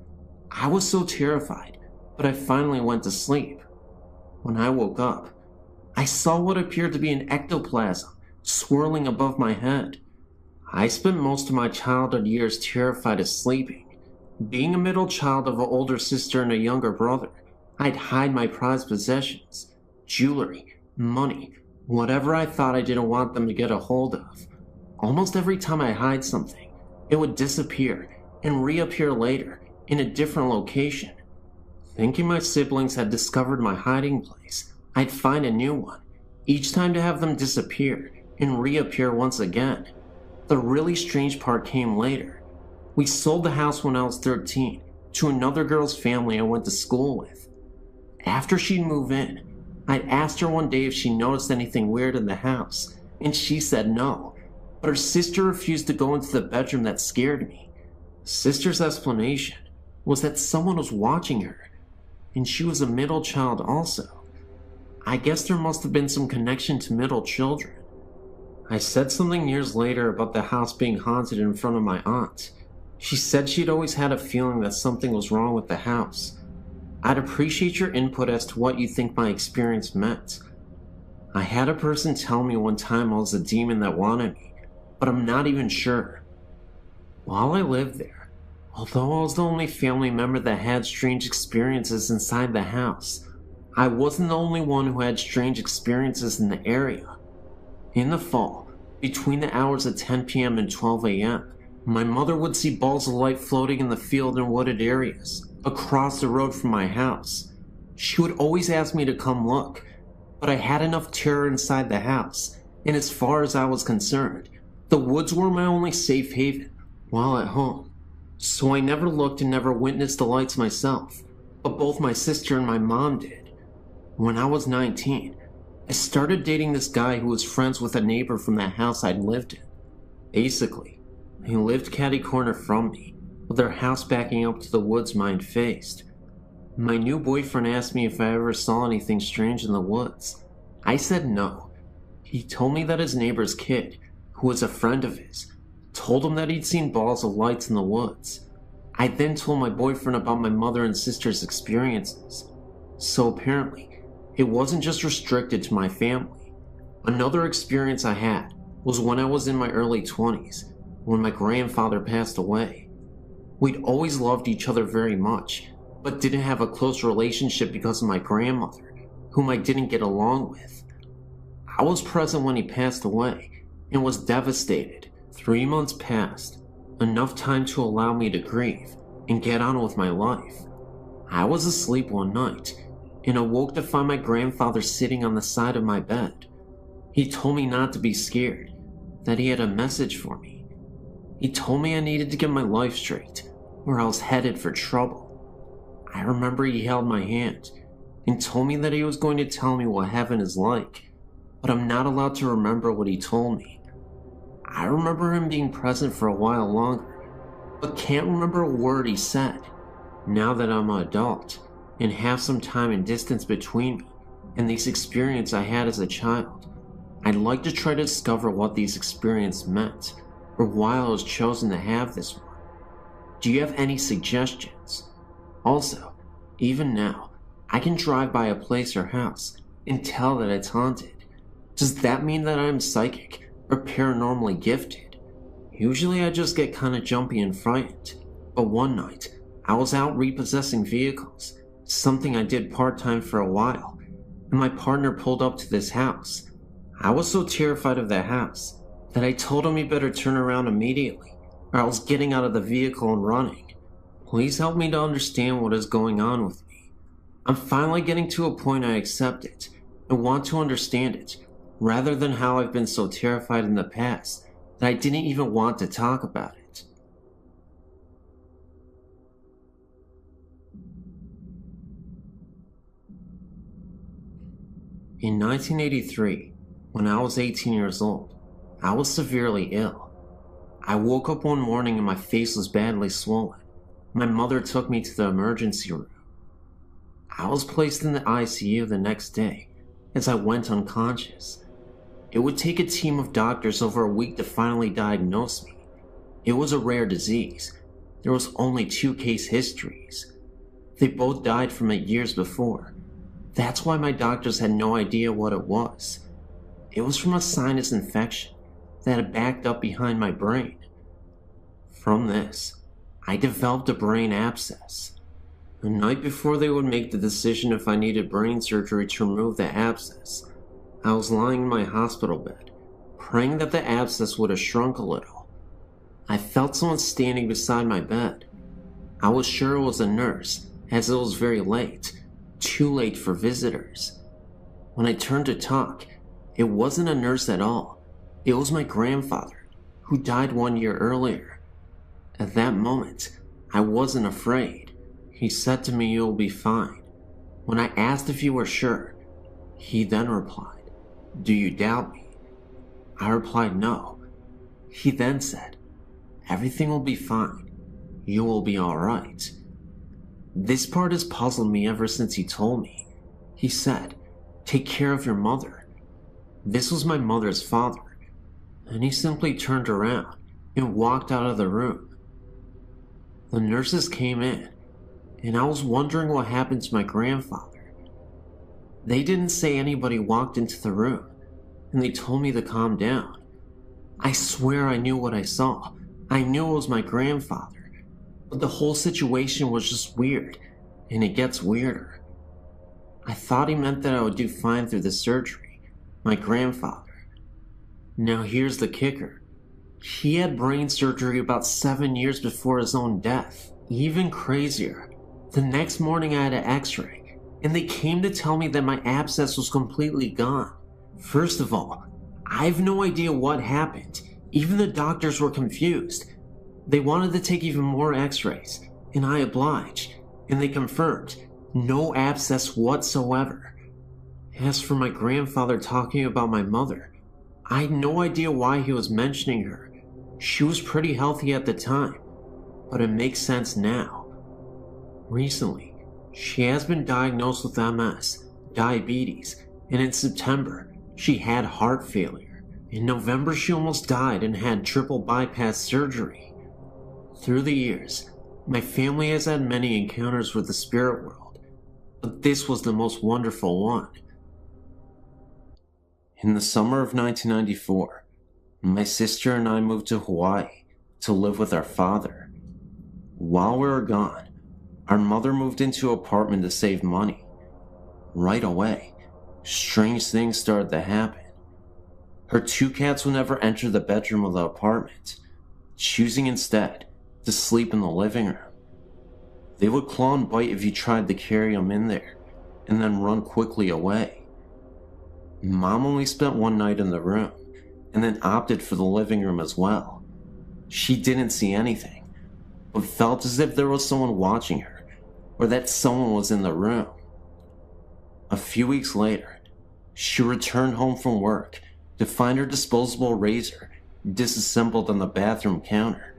I was so terrified, but I finally went to sleep. When I woke up, I saw what appeared to be an ectoplasm swirling above my head. I spent most of my childhood years terrified of sleeping. Being a middle child of an older sister and a younger brother, I'd hide my prized possessions, jewelry, money, whatever I thought I didn't want them to get a hold of. Almost every time I hide something, it would disappear and reappear later in a different location. Thinking my siblings had discovered my hiding place, I'd find a new one, each time to have them disappear and reappear once again. The really strange part came later. We sold the house when I was 13 to another girl's family I went to school with. After she'd moved in, I'd asked her one day if she noticed anything weird in the house, and she said no, but her sister refused to go into the bedroom. That scared me. Sister's explanation was that someone was watching her, and she was a middle child also. I guess there must have been some connection to middle children. I said something years later about the house being haunted in front of my aunt. She said she'd always had a feeling that something was wrong with the house. I'd appreciate your input as to what you think my experience meant. I had a person tell me one time I was a demon that wanted me, but I'm not even sure. While I lived there, although I was the only family member that had strange experiences inside the house, I wasn't the only one who had strange experiences in the area. In the fall, between the hours of 10 p.m. and 12 a.m., my mother would see balls of light floating in the field and wooded areas across the road from my house. She would always ask me to come look, but I had enough terror inside the house, and as far as I was concerned, the woods were my only safe haven while at home. So I never looked and never witnessed the lights myself, but both my sister and my mom did. When I was 19, I started dating this guy who was friends with a neighbor from that house I'd lived in. Basically, he lived catty-corner from me, with their house backing up to the woods mine faced. My new boyfriend asked me if I ever saw anything strange in the woods. I said no. He told me that his neighbor's kid, who was a friend of his, told him that he'd seen balls of lights in the woods. I then told my boyfriend about my mother and sister's experiences. So apparently, it wasn't just restricted to my family. Another experience I had was when I was in my early 20s, when my grandfather passed away. We'd always loved each other very much, but didn't have a close relationship because of my grandmother, whom I didn't get along with. I was present when he passed away and was devastated. 3 months passed, enough time to allow me to grieve and get on with my life. I was asleep one night and awoke to find my grandfather sitting on the side of my bed. He told me not to be scared, that he had a message for me. He told me I needed to get my life straight, or I was headed for trouble. I remember he held my hand and told me that he was going to tell me what heaven is like, but I'm not allowed to remember what he told me. I remember him being present for a while longer, but can't remember a word he said. Now that I'm an adult and have some time and distance between me and these experiences I had as a child, I'd like to try to discover what these experiences meant, or why I was chosen to have this one. Do you have any suggestions? Also, even now, I can drive by a place or house and tell that it's haunted. Does that mean that I'm psychic or paranormally gifted? Usually I just get kinda jumpy and frightened, but one night, I was out repossessing vehicles, something I did part-time for a while, and my partner pulled up to this house. I was so terrified of that house that I told him he better turn around immediately, or I was getting out of the vehicle and running. Please help me to understand what is going on with me. I'm finally getting to a point I accept it and want to understand it, rather than how I've been so terrified in the past that I didn't even want to talk about it. In 1983, when I was 18 years old, I was severely ill. I woke up one morning and my face was badly swollen. My mother took me to the emergency room. I was placed in the ICU the next day as I went unconscious. It would take a team of doctors over a week to finally diagnose me. It was a rare disease. There was only 2 case histories. They both died from it years before. That's why my doctors had no idea what it was. It was from a sinus infection. that had backed up behind my brain. From this, I developed a brain abscess. The night before they would make the decision if I needed brain surgery to remove the abscess, I was lying in my hospital bed, praying that the abscess would have shrunk a little. I felt someone standing beside my bed. I was sure it was a nurse, as it was very late, too late for visitors. When I turned to talk, it wasn't a nurse at all. It was my grandfather, who died 1 year earlier. At that moment, I wasn't afraid. He said to me, "You'll be fine." When I asked if he were sure, he then replied, "Do you doubt me?" I replied, "No." He then said, "Everything will be fine. You will be alright." This part has puzzled me ever since he told me. He said, "Take care of your mother." This was my mother's father, and he simply turned around and walked out of the room. The nurses came in, and I was wondering what happened to my grandfather. They didn't say anybody walked into the room, and they told me to calm down. I swear I knew what I saw. I knew it was my grandfather, but the whole situation was just weird, and it gets weirder. I thought he meant that I would do fine through the surgery, my grandfather. Now here's the kicker. He had brain surgery about 7 years before his own death. Even crazier, the next morning I had an x-ray, and they came to tell me that my abscess was completely gone. First of all, I have no idea what happened. Even the doctors were confused. They wanted to take even more x-rays, and I obliged, and they confirmed no abscess whatsoever. As for my grandfather talking about my mother, I had no idea why he was mentioning her. She was pretty healthy at the time, but it makes sense now. Recently, she has been diagnosed with MS, diabetes, and in September, she had heart failure. In November, she almost died and had triple bypass surgery. Through the years, my family has had many encounters with the spirit world, but this was the most wonderful one. In the summer of 1994, my sister and I moved to Hawaii to live with our father. While we were gone, our mother moved into an apartment to save money. Right away, strange things started to happen. Her 2 cats would never enter the bedroom of the apartment, choosing instead to sleep in the living room. They would claw and bite if you tried to carry them in there, and then run quickly away. Mom only spent one night in the room, and then opted for the living room as well. She didn't see anything, but felt as if there was someone watching her, or that someone was in the room. A few weeks later, she returned home from work to find her disposable razor disassembled on the bathroom counter.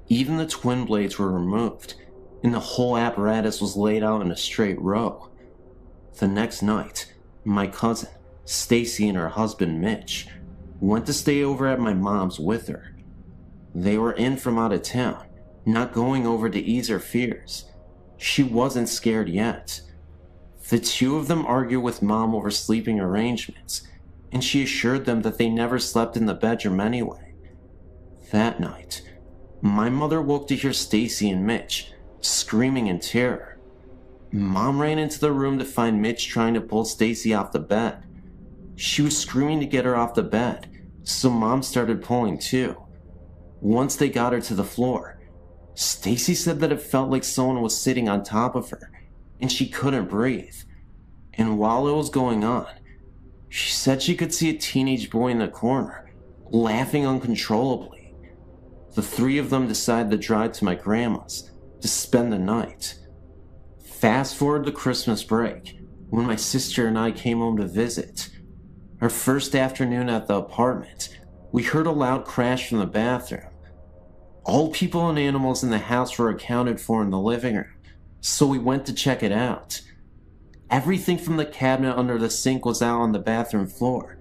Even the twin blades were removed, and the whole apparatus was laid out in a straight row. The next night, my cousin, Stacy, and her husband, Mitch, went to stay over at my mom's with her. They were in from out of town, not going over to ease her fears. She wasn't scared yet. The two of them argued with Mom over sleeping arrangements, and she assured them that they never slept in the bedroom anyway. That night, my mother woke to hear Stacy and Mitch screaming in terror. Mom ran into the room to find Mitch trying to pull Stacy off the bed. She was screaming to get her off the bed, so Mom started pulling too. Once they got her to the floor, Stacy said that it felt like someone was sitting on top of her, and she couldn't breathe. And while it was going on, she said she could see a teenage boy in the corner, laughing uncontrollably. The 3 of them decided to drive to my grandma's to spend the night. Fast forward to Christmas break, when my sister and I came home to visit. Our first afternoon at the apartment, we heard a loud crash from the bathroom. All people and animals in the house were accounted for in the living room, so we went to check it out. Everything from the cabinet under the sink was out on the bathroom floor.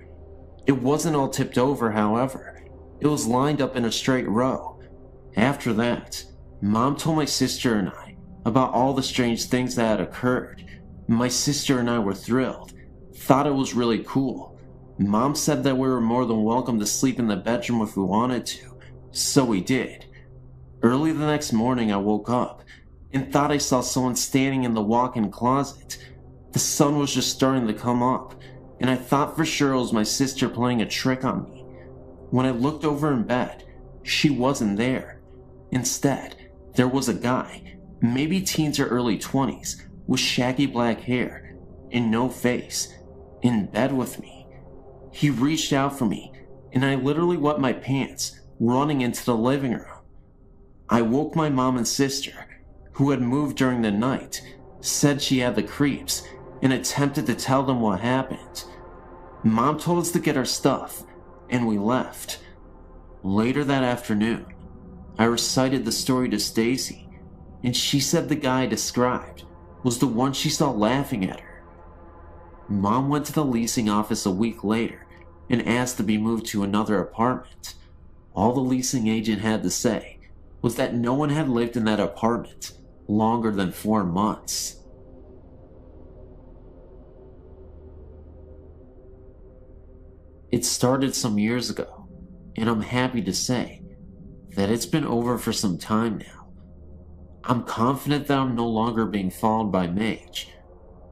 It wasn't all tipped over, however. It was lined up in a straight row. After that, Mom told my sister and I about all the strange things that had occurred. My sister and I were thrilled, thought it was really cool. Mom said that we were more than welcome to sleep in the bedroom if we wanted to, so we did. Early the next morning I woke up and thought I saw someone standing in the walk-in closet. The sun was just starting to come up, and I thought for sure it was my sister playing a trick on me. When I looked over in bed, she wasn't there. Instead, there was a guy, maybe teens or early 20s, with shaggy black hair and no face, in bed with me. He reached out for me, and I literally wet my pants, running into the living room. I woke my mom and sister, who had moved during the night, said she had the creeps, and attempted to tell them what happened. Mom told us to get our stuff, and we left. Later that afternoon, I recited the story to Stacy, and she said the guy I described was the one she saw laughing at her. Mom went to the leasing office a week later and asked to be moved to another apartment. All the leasing agent had to say was that no one had lived in that apartment longer than 4 months. It started some years ago, and I'm happy to say that it's been over for some time now. I'm confident that I'm no longer being followed by Mage,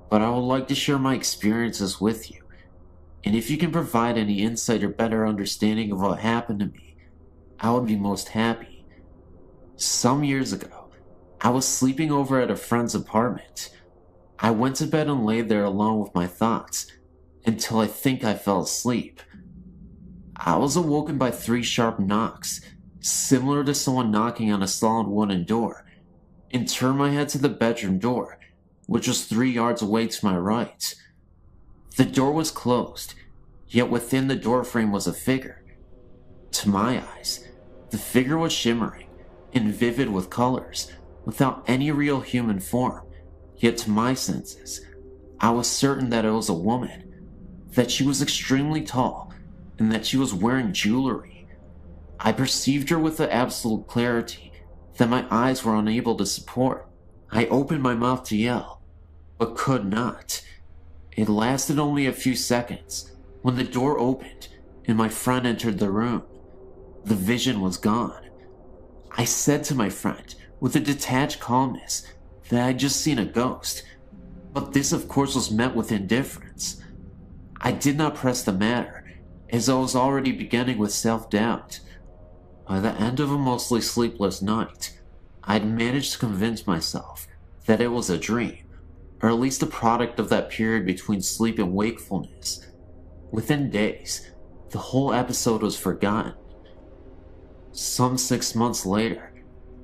but I would like to share my experiences with you, and if you can provide any insight or better understanding of what happened to me, I would be most happy. Some years ago, I was sleeping over at a friend's apartment. I went to bed and laid there alone with my thoughts until I think I fell asleep. I was awoken by 3 sharp knocks, similar to someone knocking on a solid wooden door, and turned my head to the bedroom door, which was 3 yards away to my right. The door was closed, yet within the doorframe was a figure. To my eyes, the figure was shimmering and vivid with colors, without any real human form, yet to my senses, I was certain that it was a woman, that she was extremely tall, and that she was wearing jewelry. I perceived her with the absolute clarity that my eyes were unable to support. I opened my mouth to yell, but could not. It lasted only a few seconds when the door opened and my friend entered the room. The vision was gone. I said to my friend with a detached calmness that I had just seen a ghost, but this of course was met with indifference. I did not press the matter, as I was already beginning with self-doubt. By the end of a mostly sleepless night, I had managed to convince myself that it was a dream, or at least a product of that period between sleep and wakefulness. Within days, the whole episode was forgotten. Some 6 months later,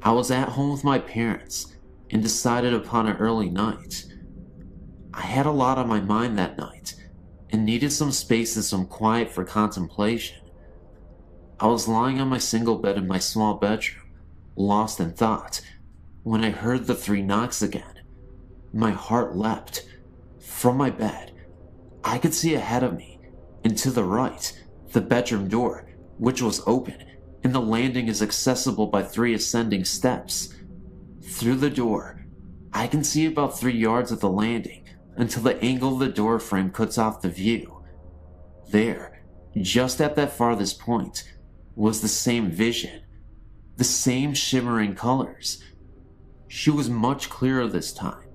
I was at home with my parents and decided upon an early night. I had a lot on my mind that night and needed some space and some quiet for contemplation. I was lying on my single bed in my small bedroom, lost in thought, when I heard the 3 knocks again. My heart leapt. From my bed, I could see ahead of me, and to the right, the bedroom door, which was open, and the landing is accessible by 3 ascending steps. Through the door, I can see about 3 yards of the landing until the angle of the door frame cuts off the view. There, just at that farthest point, was the same vision, the same shimmering colors. She was much clearer this time,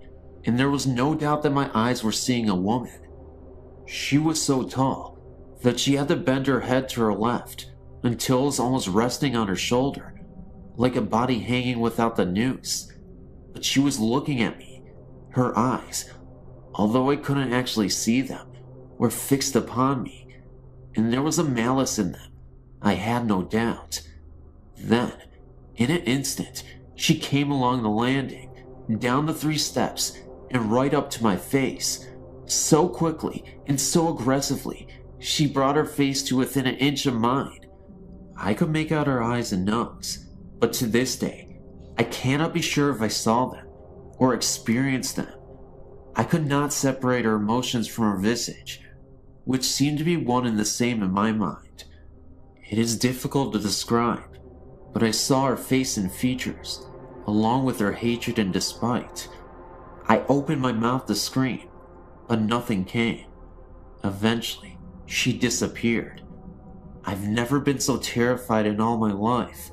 and there was no doubt that my eyes were seeing a woman. She was so tall that she had to bend her head to her left until it was almost resting on her shoulder, like a body hanging without the noose. But she was looking at me. Her eyes, although I couldn't actually see them, were fixed upon me, and there was a malice in them, I had no doubt. Then, in an instant, she came along the landing, down the 3 steps, and right up to my face. So quickly and so aggressively, she brought her face to within an inch of mine. I could make out her eyes and nose, but to this day, I cannot be sure if I saw them or experienced them. I could not separate her emotions from her visage, which seemed to be one and the same in my mind. It is difficult to describe, but I saw her face and features, along with her hatred and despite. I opened my mouth to scream, but nothing came. Eventually, she disappeared. I've never been so terrified in all my life.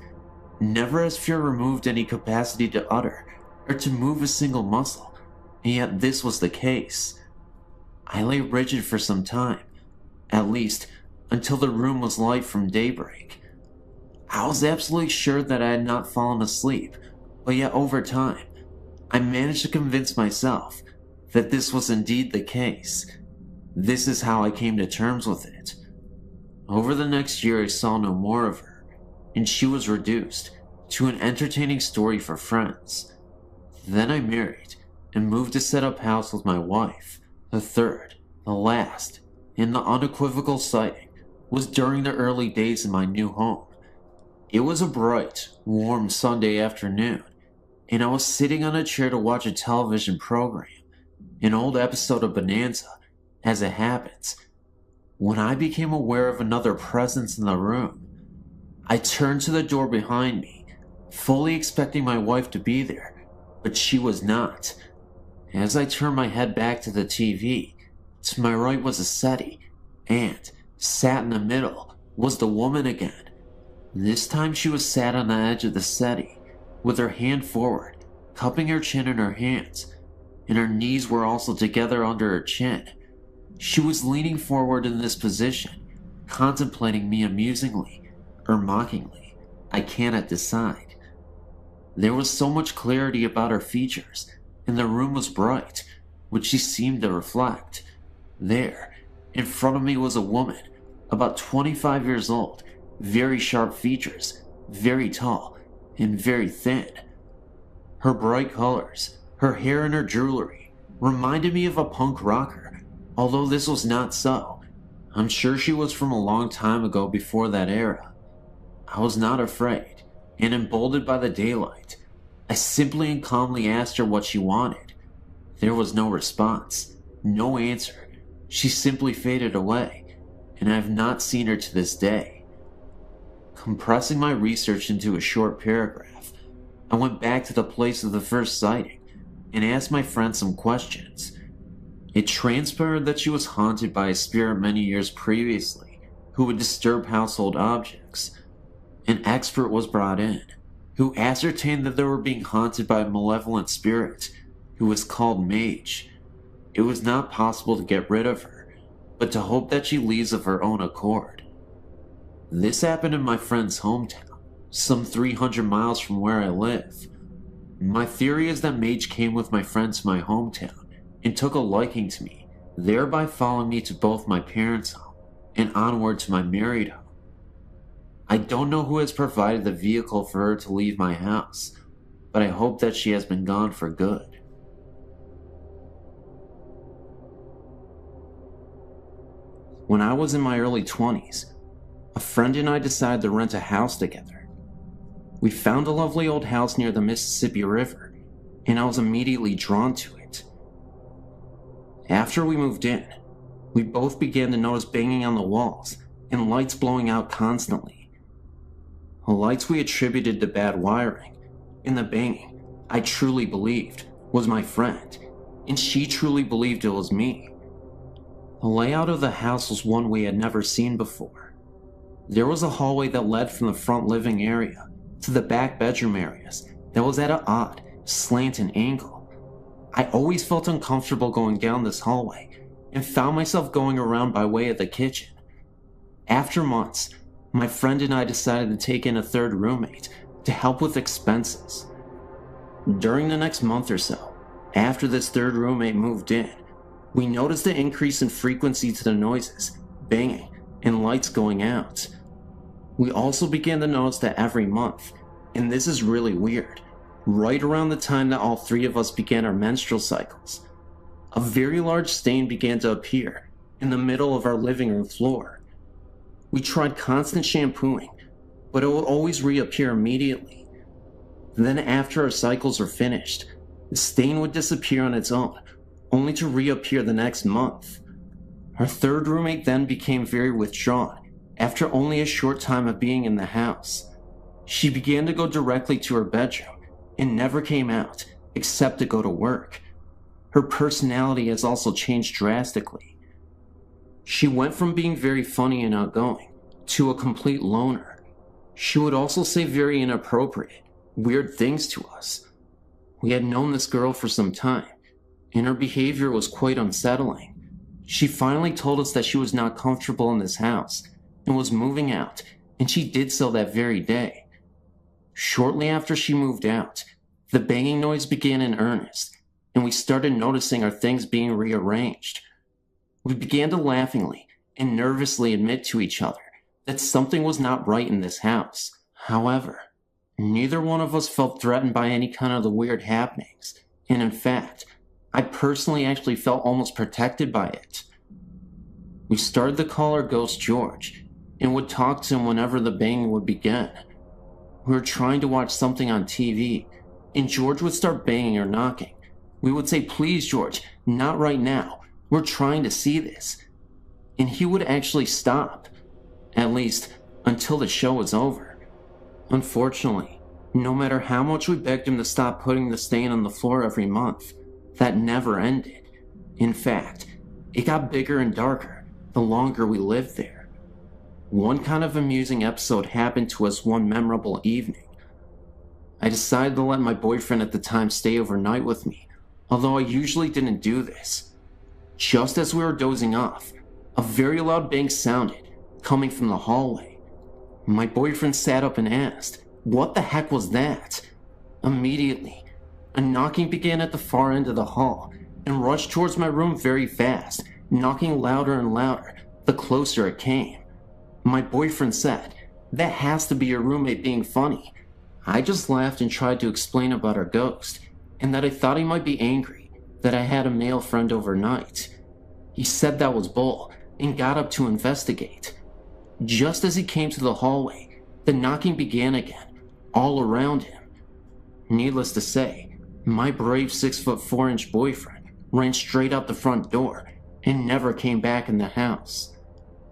Never has fear removed any capacity to utter or to move a single muscle, and yet this was the case. I lay rigid for some time, at least until the room was light from daybreak. I was absolutely sure that I had not fallen asleep, but yet over time, I managed to convince myself that this was indeed the case. This is how I came to terms with it. Over the next year, I saw no more of her, and she was reduced to an entertaining story for friends. Then I married and moved to set up house with my wife. The third, the last, and the unequivocal sighting was during the early days in my new home. It was a bright, warm Sunday afternoon, and I was sitting on a chair to watch a television program, an old episode of Bonanza, as it happens, when I became aware of another presence in the room. I turned to the door behind me, fully expecting my wife to be there, but she was not. As I turned my head back to the TV, to my right was a settee, and, sat in the middle, was the woman again. This time she was sat on the edge of the settee, with her hand forward, cupping her chin in her hands, and her knees were also together under her chin. She was leaning forward in this position, contemplating me amusingly, or mockingly. I cannot decide. There was so much clarity about her features, and the room was bright, which she seemed to reflect. There, in front of me was a woman, about 25 years old, very sharp features, very tall, and very thin. Her bright colors, her hair and her jewelry, reminded me of a punk rocker, although this was not so. I'm sure she was from a long time ago before that era. I was not afraid, and emboldened by the daylight, I simply and calmly asked her what she wanted. There was no response, no answer. She simply faded away, and I have not seen her to this day. Compressing my research into a short paragraph, I went back to the place of the first sighting and asked my friend some questions. It transpired that she was haunted by a spirit many years previously who would disturb household objects. An expert was brought in, who ascertained that they were being haunted by a malevolent spirit who was called Mage. It was not possible to get rid of her, but to hope that she leaves of her own accord. This happened in my friend's hometown, some 300 miles from where I live. My theory is that Mage came with my friend to my hometown and took a liking to me, thereby following me to both my parents' home and onward to my married home. I don't know who has provided the vehicle for her to leave my house, but I hope that she has been gone for good. When I was in my early 20s, a friend and I decided to rent a house together. We found a lovely old house near the Mississippi River, and I was immediately drawn to it. After we moved in, we both began to notice banging on the walls and lights blowing out constantly. The lights we attributed to bad wiring, and the banging, I truly believed, was my friend, and she truly believed it was me. The layout of the house was one we had never seen before. There was a hallway that led from the front living area to the back bedroom areas that was at an odd, slanted angle. I always felt uncomfortable going down this hallway and found myself going around by way of the kitchen. After months, my friend and I decided to take in a third roommate to help with expenses. During the next month or so, after this third roommate moved in, we noticed an increase in frequency to the noises, banging, and lights going out. We also began to notice that every month, and this is really weird, right around the time that all three of us began our menstrual cycles, a very large stain began to appear in the middle of our living room floor. We tried constant shampooing, but it would always reappear immediately. Then after our cycles were finished, the stain would disappear on its own, only to reappear the next month. Our third roommate then became very withdrawn after only a short time of being in the house. She began to go directly to her bedroom and never came out except to go to work. Her personality has also changed drastically. She went from being very funny and outgoing to a complete loner. She would also say very inappropriate, weird things to us. We had known this girl for some time, and her behavior was quite unsettling. She finally told us that she was not comfortable in this house and was moving out, and she did so that very day. Shortly after she moved out, the banging noise began in earnest, and we started noticing our things being rearranged. We began to laughingly and nervously admit to each other that something was not right in this house. However, neither one of us felt threatened by any kind of the weird happenings, and in fact, I personally actually felt almost protected by it. We started to call our ghost George, and would talk to him whenever the banging would begin. We were trying to watch something on TV, and George would start banging or knocking. We would say, "Please, George, not right now. We're trying to see this." And he would actually stop, at least until the show was over. Unfortunately, no matter how much we begged him to stop putting the stain on the floor every month, that never ended. In fact, it got bigger and darker the longer we lived there. One kind of amusing episode happened to us one memorable evening. I decided to let my boyfriend at the time stay overnight with me, although I usually didn't do this. Just as we were dozing off, a very loud bang sounded, coming from the hallway. My boyfriend sat up and asked, "What the heck was that?" Immediately, a knocking began at the far end of the hall and rushed towards my room very fast, knocking louder and louder the closer it came. My boyfriend said, "That has to be your roommate being funny." I just laughed and tried to explain about our ghost, and that I thought he might be angry that I had a male friend overnight. He said that was bull and got up to investigate. Just as he came to the hallway, the knocking began again, all around him. Needless to say, my brave 6'4" boyfriend ran straight out the front door and never came back in the house.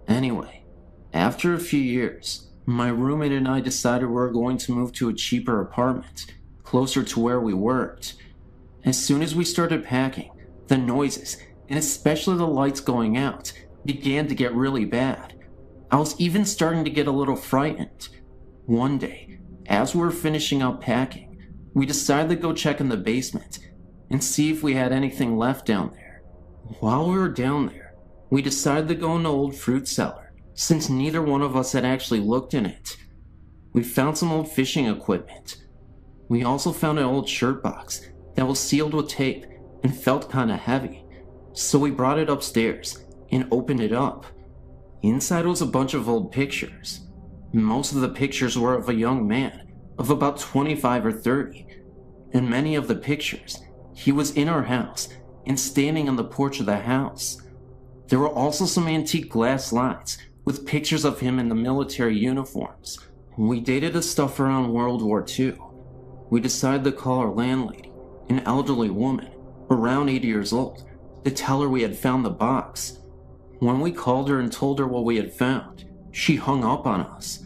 Anyway, after a few years, my roommate and I decided we were going to move to a cheaper apartment, closer to where we worked. As soon as we started packing, the noises, and especially the lights going out, began to get really bad. I was even starting to get a little frightened. One day, as we were finishing up packing, we decided to go check in the basement and see if we had anything left down there. While we were down there, we decided to go in the old fruit cellar, since neither one of us had actually looked in it. We found some old fishing equipment. We also found an old shirt box that was sealed with tape and felt kinda heavy, so we brought it upstairs and opened it up. Inside was a bunch of old pictures. Most of the pictures were of a young man of about 25 or 30. In many of the pictures, he was in our house and standing on the porch of the house. There were also some antique glass slides with pictures of him in the military uniforms. We dated the stuff around World War II. We decided to call our landlady, an elderly woman, around 80 years old, to tell her we had found the box. When we called her and told her what we had found, she hung up on us.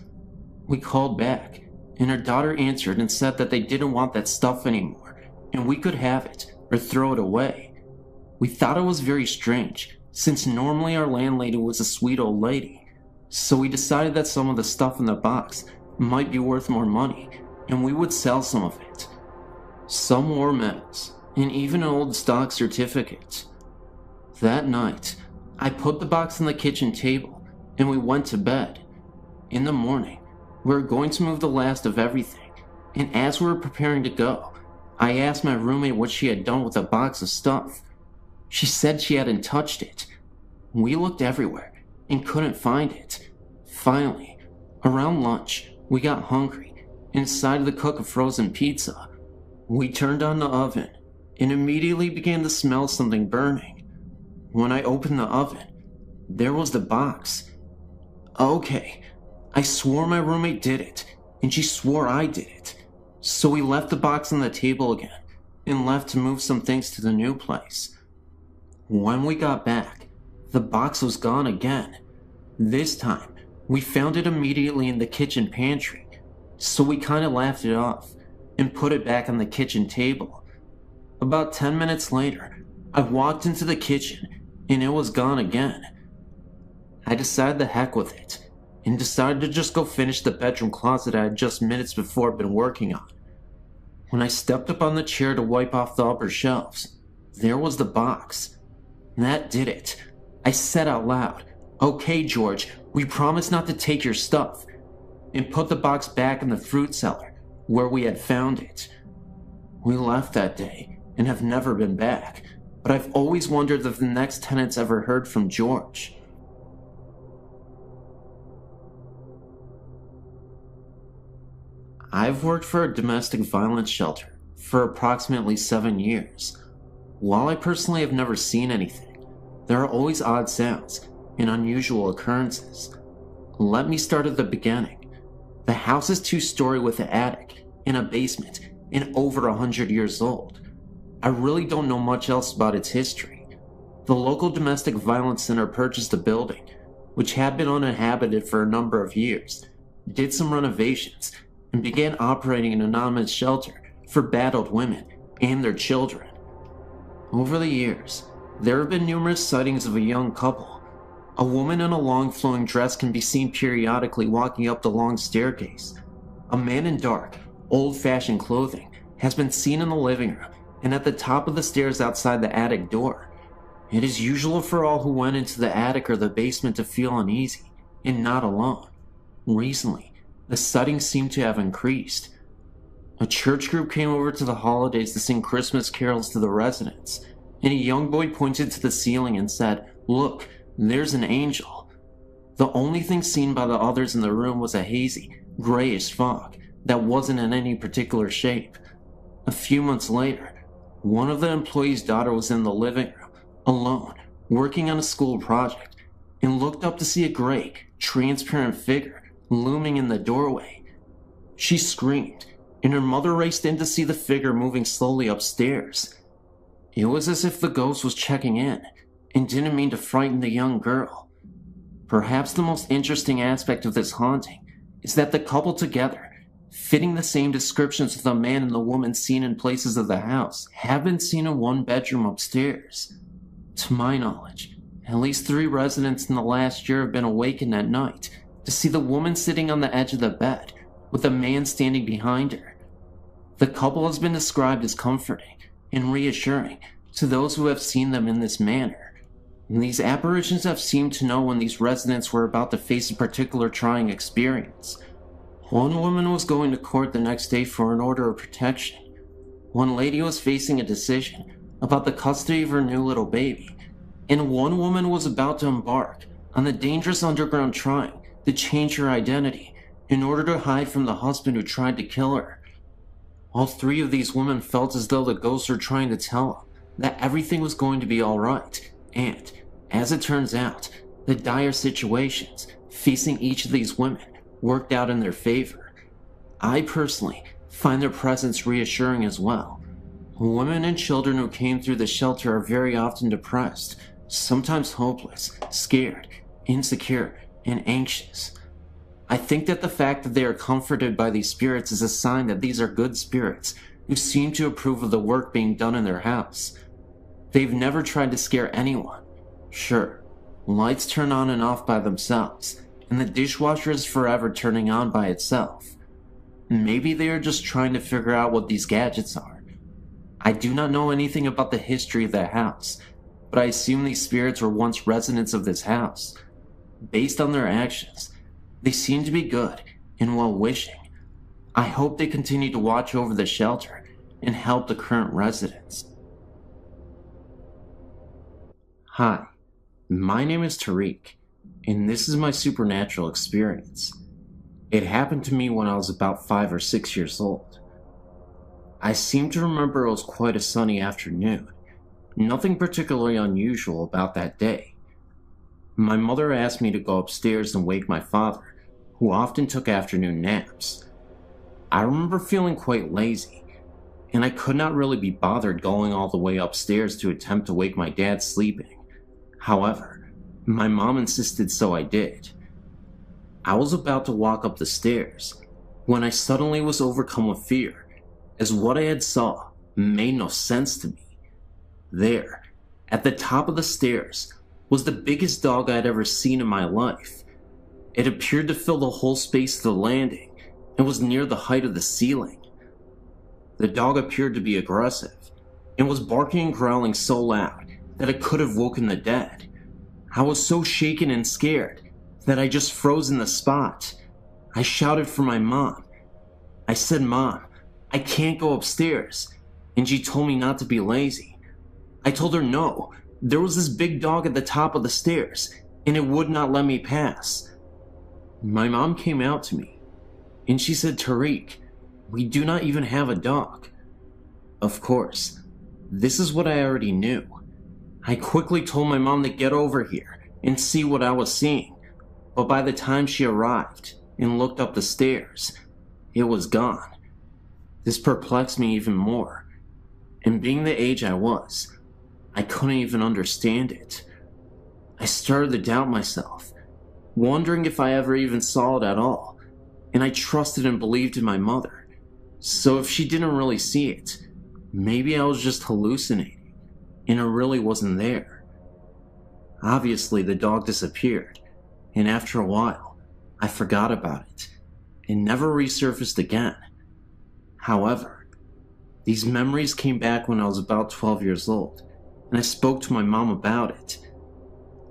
We called back, and her daughter answered and said that they didn't want that stuff anymore, and we could have it or throw it away. We thought it was very strange, since normally our landlady was a sweet old lady, so we decided that some of the stuff in the box might be worth more money, and we would sell some of it. Some war medals, and even an old stock certificate. That night, I put the box on the kitchen table, and we went to bed. In the morning, we were going to move the last of everything, and as we were preparing to go, I asked my roommate what she had done with the box of stuff. She said she hadn't touched it. We looked everywhere and couldn't find it. Finally, around lunch, we got hungry and decided to cook a frozen pizza. We turned on the oven and immediately began to smell something burning. When I opened the oven, there was the box. Okay, I swore my roommate did it, and she swore I did it. So we left the box on the table again and left to move some things to the new place. When we got back, the box was gone again. This time, we found it immediately in the kitchen pantry, so we kinda laughed it off and put it back on the kitchen table. About 10 minutes later, I walked into the kitchen and it was gone again. I decided the heck with it, and decided to just go finish the bedroom closet I had just minutes before been working on. When I stepped up on the chair to wipe off the upper shelves, there was the box. That did it. I said out loud, "Okay, George, we promise not to take your stuff," and put the box back in the fruit cellar, where we had found it. We left that day, and have never been back, but I've always wondered if the next tenants ever heard from George. I've worked for a domestic violence shelter for approximately 7 years. While I personally have never seen anything, there are always odd sounds and unusual occurrences. Let me start at the beginning. The house is 2-story with an attic and a basement and over 100 years old. I really don't know much else about its history. The local domestic violence center purchased the building, which had been uninhabited for a number of years, did some renovations, and began operating an anonymous shelter for battered women and their children. Over the years, there have been numerous sightings of a young couple. A woman in a long flowing dress can be seen periodically walking up the long staircase. A man in dark, old-fashioned clothing has been seen in the living room and at the top of the stairs outside the attic door. It is usual for all who went into the attic or the basement to feel uneasy and not alone. Recently, the sightings seem to have increased. A church group came over to the holidays to sing Christmas carols to the residents, and a young boy pointed to the ceiling and said, "Look, there's an angel." The only thing seen by the others in the room was a hazy, grayish fog that wasn't in any particular shape. A few months later, one of the employees' daughter was in the living room, alone, working on a school project, and looked up to see a gray, transparent figure looming in the doorway. She screamed, and her mother raced in to see the figure moving slowly upstairs. It was as if the ghost was checking in, and didn't mean to frighten the young girl. Perhaps the most interesting aspect of this haunting is that the couple together, fitting the same descriptions of the man and the woman seen in places of the house, have been seen in one bedroom upstairs. To my knowledge, at least 3 residents in the last year have been awakened at night to see the woman sitting on the edge of the bed with a man standing behind her. The couple has been described as comforting and reassuring to those who have seen them in this manner. And these apparitions have seemed to know when these residents were about to face a particular trying experience. One woman was going to court the next day for an order of protection. One lady was facing a decision about the custody of her new little baby, and one woman was about to embark on the dangerous underground trying to change her identity in order to hide from the husband who tried to kill her. All 3 of these women felt as though the ghosts were trying to tell them that everything was going to be alright, and, as it turns out, the dire situations facing each of these women worked out in their favor. I personally find their presence reassuring as well. Women and children who came through the shelter are very often depressed, sometimes hopeless, scared, insecure, and anxious. I think that the fact that they are comforted by these spirits is a sign that these are good spirits who seem to approve of the work being done in their house. They've never tried to scare anyone. Sure, lights turn on and off by themselves, and the dishwasher is forever turning on by itself. Maybe they are just trying to figure out what these gadgets are. I do not know anything about the history of that house, but I assume these spirits were once residents of this house. Based on their actions, they seem to be good and well-wishing. I hope they continue to watch over the shelter and help the current residents. Hi, my name is Tariq, and this is my supernatural experience. It happened to me when I was about 5 or 6 years old. I seem to remember it was quite a sunny afternoon. Nothing particularly unusual about that day. My mother asked me to go upstairs and wake my father, who often took afternoon naps. I remember feeling quite lazy, and I could not really be bothered going all the way upstairs to attempt to wake my dad sleeping. However, my mom insisted, so I did. I was about to walk up the stairs when I suddenly was overcome with fear, as what I had saw made no sense to me. There, at the top of the stairs, was the biggest dog I'd ever seen in my life. It appeared to fill the whole space of the landing and was near the height of the ceiling. The dog appeared to be aggressive and was barking and growling so loud that it could have woken the dead. I was so shaken and scared that I just froze in the spot. I shouted for my mom. I said, "Mom, I can't go upstairs," and she told me not to be lazy. I told her no, there was this big dog at the top of the stairs, and it would not let me pass. My mom came out to me, and she said, "Tariq, we do not even have a dog." Of course, this is what I already knew. I quickly told my mom to get over here and see what I was seeing, but by the time she arrived and looked up the stairs, it was gone. This perplexed me even more, and being the age I was, I couldn't even understand it. I started to doubt myself, wondering if I ever even saw it at all, and I trusted and believed in my mother. So if she didn't really see it, maybe I was just hallucinating, and it really wasn't there. Obviously, the dog disappeared, and after a while, I forgot about it, and never resurfaced again. However, these memories came back when I was about 12 years old, and I spoke to my mom about it.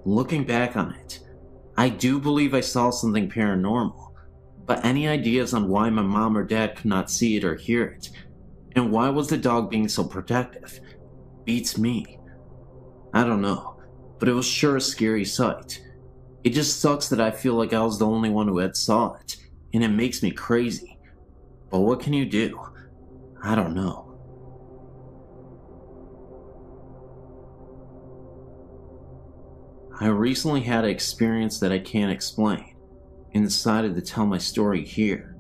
Looking back on it, I do believe I saw something paranormal, but any ideas on why my mom or dad could not see it or hear it, and why was the dog being so protective, beats me. I don't know, but it was sure a scary sight. It just sucks that I feel like I was the only one who had saw it, and it makes me crazy. But what can you do? I don't know. I recently had an experience that I can't explain, and decided to tell my story here.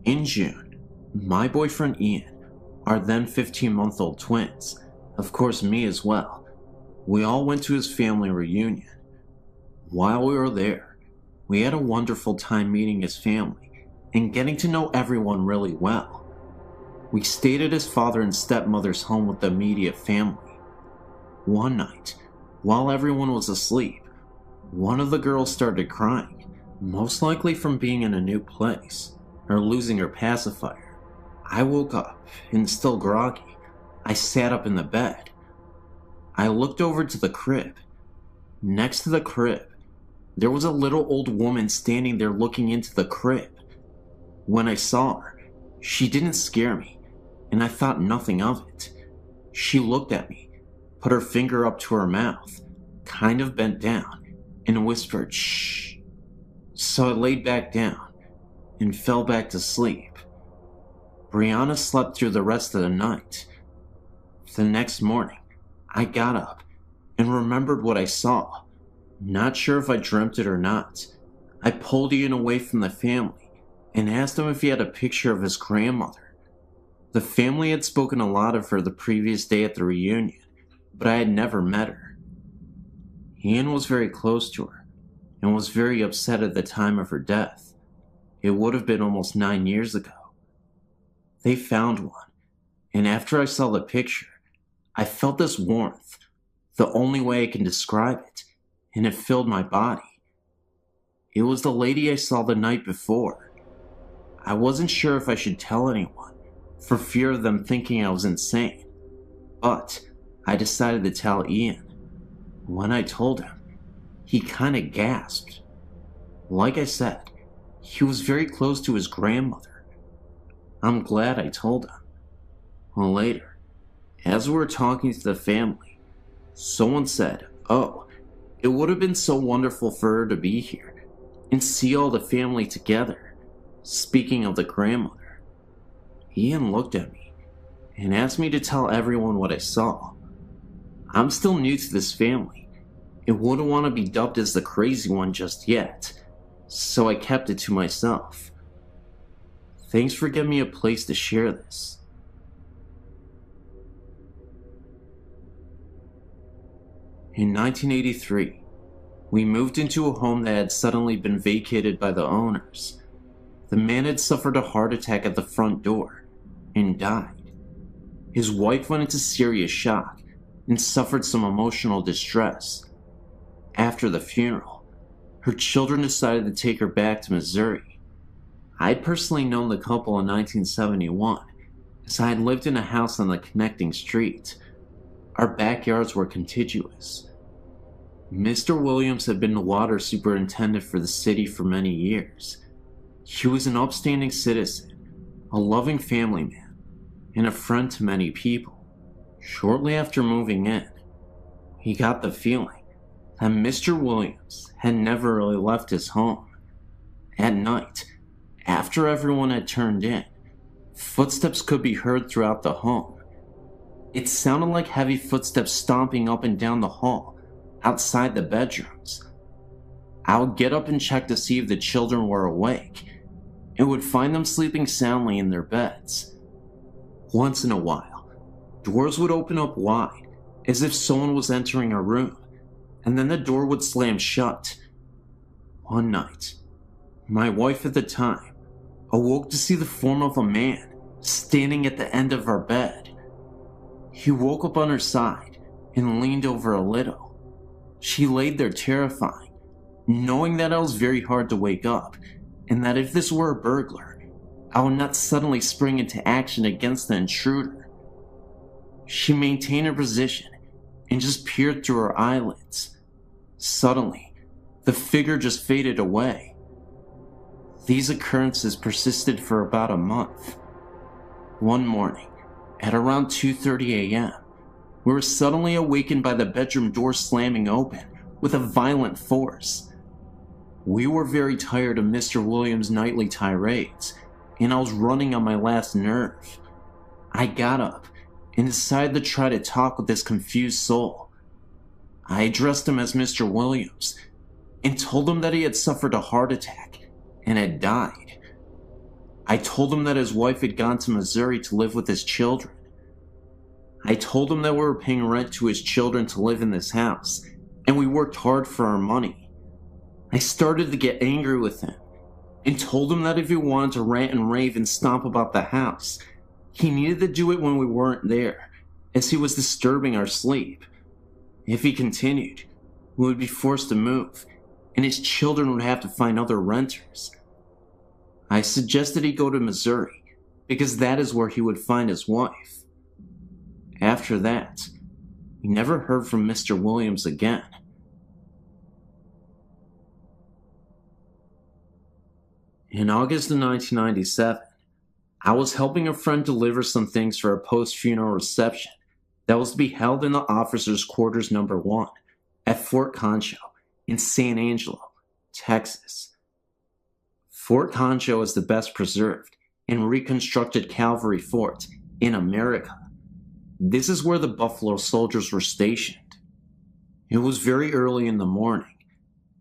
In June, my boyfriend Ian, our then 15-month-old twins, of course me as well, we all went to his family reunion. While we were there, we had a wonderful time meeting his family and getting to know everyone really well. We stayed at his father and stepmother's home with the immediate family. One night, while everyone was asleep, one of the girls started crying, most likely from being in a new place or losing her pacifier. I woke up, and still groggy, I sat up in the bed. I looked over to the crib. Next to the crib, there was a little old woman standing there looking into the crib. When I saw her, she didn't scare me, and I thought nothing of it. She looked at me, put her finger up to her mouth, kind of bent down, and whispered, "Shh." So I laid back down and fell back to sleep. Brianna slept through the rest of the night. The next morning, I got up and remembered what I saw. Not sure if I dreamt it or not. I pulled Ian away from the family and asked him if he had a picture of his grandmother. The family had spoken a lot of her the previous day at the reunion, but I had never met her. Ian was very close to her and was very upset at the time of her death. It would have been almost 9 years ago. They found one, and after I saw the picture, I felt this warmth, the only way I can describe it, and it filled my body. It was the lady I saw the night before. I wasn't sure if I should tell anyone, for fear of them thinking I was insane, but I decided to tell Ian. When I told him, he kinda gasped. Like I said, he was very close to his grandmother. I'm glad I told him. Later, as we were talking to the family, someone said, "Oh, it would have been so wonderful for her to be here and see all the family together." Speaking of the grandmother, Ian looked at me and asked me to tell everyone what I saw. I'm still new to this family and wouldn't want to be dubbed as the crazy one just yet, so I kept it to myself. Thanks for giving me a place to share this. In 1983, we moved into a home that had suddenly been vacated by the owners. The man had suffered a heart attack at the front door and died. His wife went into serious shock and suffered some emotional distress. After the funeral, her children decided to take her back to Missouri. I'd personally known the couple in 1971, as I had lived in a house on the connecting street. Our backyards were contiguous. Mr. Williams had been the water superintendent for the city for many years. He was an upstanding citizen, a loving family man, and a friend to many people. Shortly after moving in, he got the feeling that Mr. Williams had never really left his home. At night, after everyone had turned in, footsteps could be heard throughout the home. It sounded like heavy footsteps stomping up and down the hall, outside the bedrooms. I would get up and check to see if the children were awake, and would find them sleeping soundly in their beds. Once in a while, doors would open up wide, as if someone was entering a room, and then the door would slam shut. One night, my wife at the time awoke to see the form of a man standing at the end of our bed. He woke up on her side and leaned over a little. She laid there terrified, knowing that I was very hard to wake up, and that if this were a burglar, I would not suddenly spring into action against the intruder. She maintained her position and just peered through her eyelids. Suddenly, the figure just faded away. These occurrences persisted for about a month. One morning, at around 2:30 a.m., we were suddenly awakened by the bedroom door slamming open with a violent force. We were very tired of Mr. Williams' nightly tirades, and I was running on my last nerve. I got up and decided to try to talk with this confused soul. I addressed him as Mr. Williams and told him that he had suffered a heart attack and had died. I told him that his wife had gone to Missouri to live with his children. I told him that we were paying rent to his children to live in this house, and we worked hard for our money. I started to get angry with him and told him that if he wanted to rant and rave and stomp about the house, he needed to do it when we weren't there, as he was disturbing our sleep. If he continued, we would be forced to move, and his children would have to find other renters. I suggested he go to Missouri, because that is where he would find his wife. After that, we never heard from Mr. Williams again. In August of 1997, I was helping a friend deliver some things for a post-funeral reception that was to be held in the officers' quarters number 1 at Fort Concho in San Angelo, Texas. Fort Concho is the best preserved and reconstructed cavalry fort in America. This is where the Buffalo Soldiers were stationed. It was very early in the morning,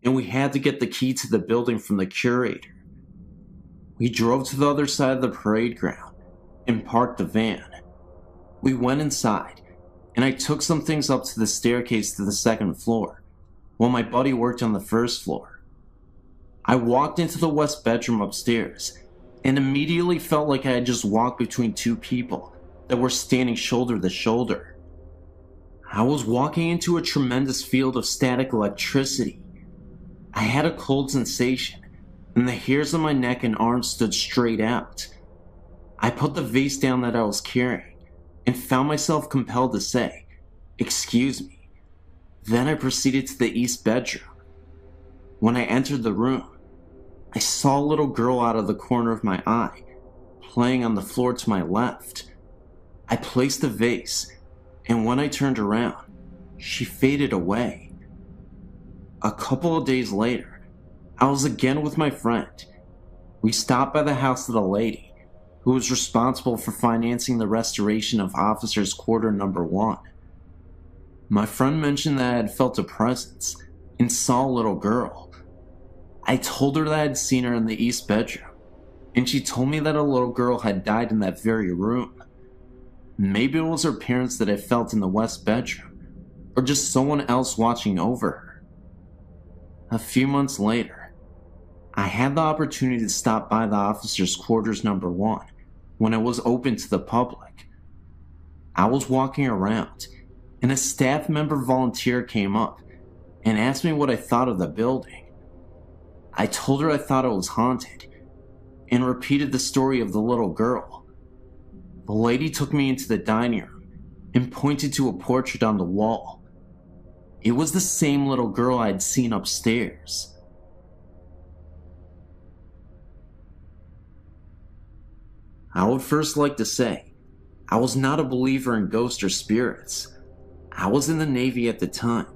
and we had to get the key to the building from the curator. We drove to the other side of the parade ground and parked the van. We went inside, and I took some things up to the staircase to the second floor, while my buddy worked on the first floor. I walked into the west bedroom upstairs, and immediately felt like I had just walked between two people that were standing shoulder to shoulder. I was walking into a tremendous field of static electricity. I had a cold sensation, and the hairs on my neck and arms stood straight out. I put the vase down that I was carrying, and found myself compelled to say, "Excuse me." Then I proceeded to the east bedroom. When I entered the room, I saw a little girl out of the corner of my eye, playing on the floor to my left. I placed the vase, and when I turned around, she faded away. A couple of days later, I was again with my friend. We stopped by the house of the lady who was responsible for financing the restoration of Officers' Quarter number 1. My friend mentioned that I had felt a presence and saw a little girl. I told her that I had seen her in the east bedroom, and she told me that a little girl had died in that very room. Maybe it was her parents that I felt in the west bedroom, or just someone else watching over her. A few months later, I had the opportunity to stop by the officers' quarters number 1 when it was open to the public. I was walking around, and a staff member volunteer came up and asked me what I thought of the building. I told her I thought it was haunted and repeated the story of the little girl. The lady took me into the dining room and pointed to a portrait on the wall. It was the same little girl I had seen upstairs. I would first like to say, I was not a believer in ghosts or spirits. I was in the Navy at the time,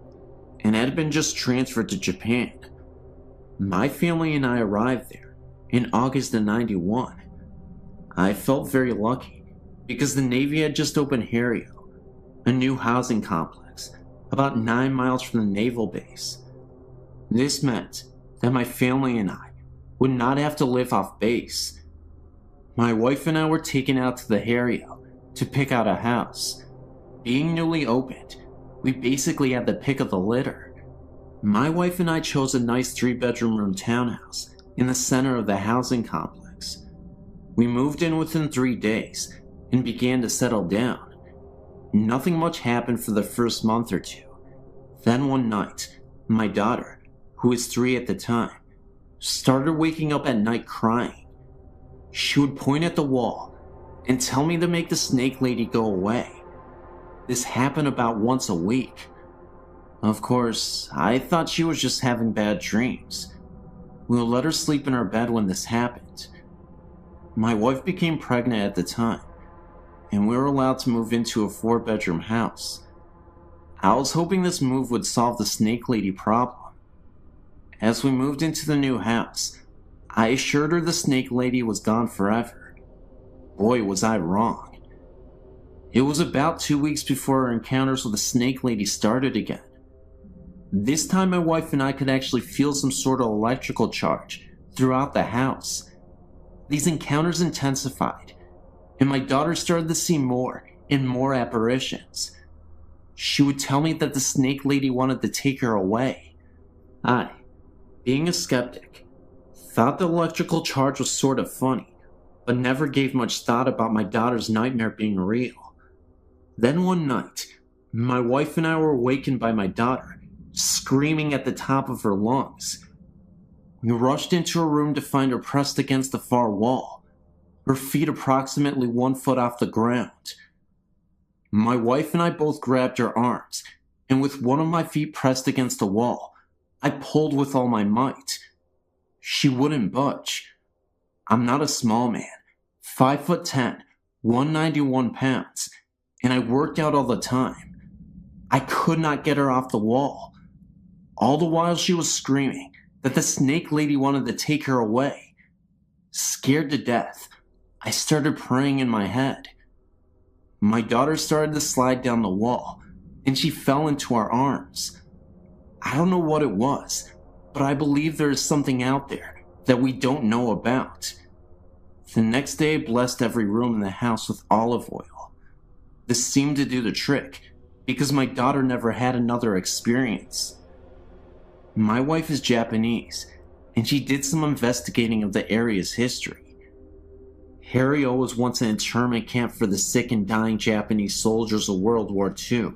and had been just transferred to Japan. My family and I arrived there in August of '91. I felt very lucky because the Navy had just opened Harrio, a new housing complex about 9 miles from the naval base. This meant that my family and I would not have to live off base. My wife and I were taken out to the Harrio to pick out a house. Being newly opened, we basically had the pick of the litter. My wife and I chose a nice 3-bedroom room townhouse in the center of the housing complex. We moved in within 3 days and began to settle down. Nothing much happened for the first month or two. Then one night, my daughter, who was 3 at the time, started waking up at night crying. She would point at the wall and tell me to make the snake lady go away. This happened about once a week. Of course, I thought she was just having bad dreams. We would let her sleep in her bed when this happened. My wife became pregnant at the time, and we were allowed to move into a 4-bedroom house. I was hoping this move would solve the snake lady problem. As we moved into the new house, I assured her the snake lady was gone forever. Boy, was I wrong. It was about 2 weeks before our encounters with the snake lady started again. This time my wife and I could actually feel some sort of electrical charge throughout the house. These encounters intensified, and my daughter started to see more and more apparitions. She would tell me that the snake lady wanted to take her away. I, being a skeptic, thought the electrical charge was sort of funny, but never gave much thought about my daughter's nightmare being real. Then one night, my wife and I were awakened by my daughter, screaming at the top of her lungs. We rushed into her room to find her pressed against the far wall, her feet approximately 1 foot off the ground. My wife and I both grabbed her arms, and with one of my feet pressed against the wall, I pulled with all my might. She wouldn't budge. I'm not a small man, 5'10", 191 pounds, and I worked out all the time. I could not get her off the wall. All the while she was screaming that the snake lady wanted to take her away. Scared to death, I started praying in my head. My daughter started to slide down the wall, and she fell into our arms. I don't know what it was, but I believe there is something out there that we don't know about. The next day I blessed every room in the house with olive oil. This seemed to do the trick, because my daughter never had another experience. My wife is Japanese, and she did some investigating of the area's history. Harrio was once an internment camp for the sick and dying Japanese soldiers of World War II.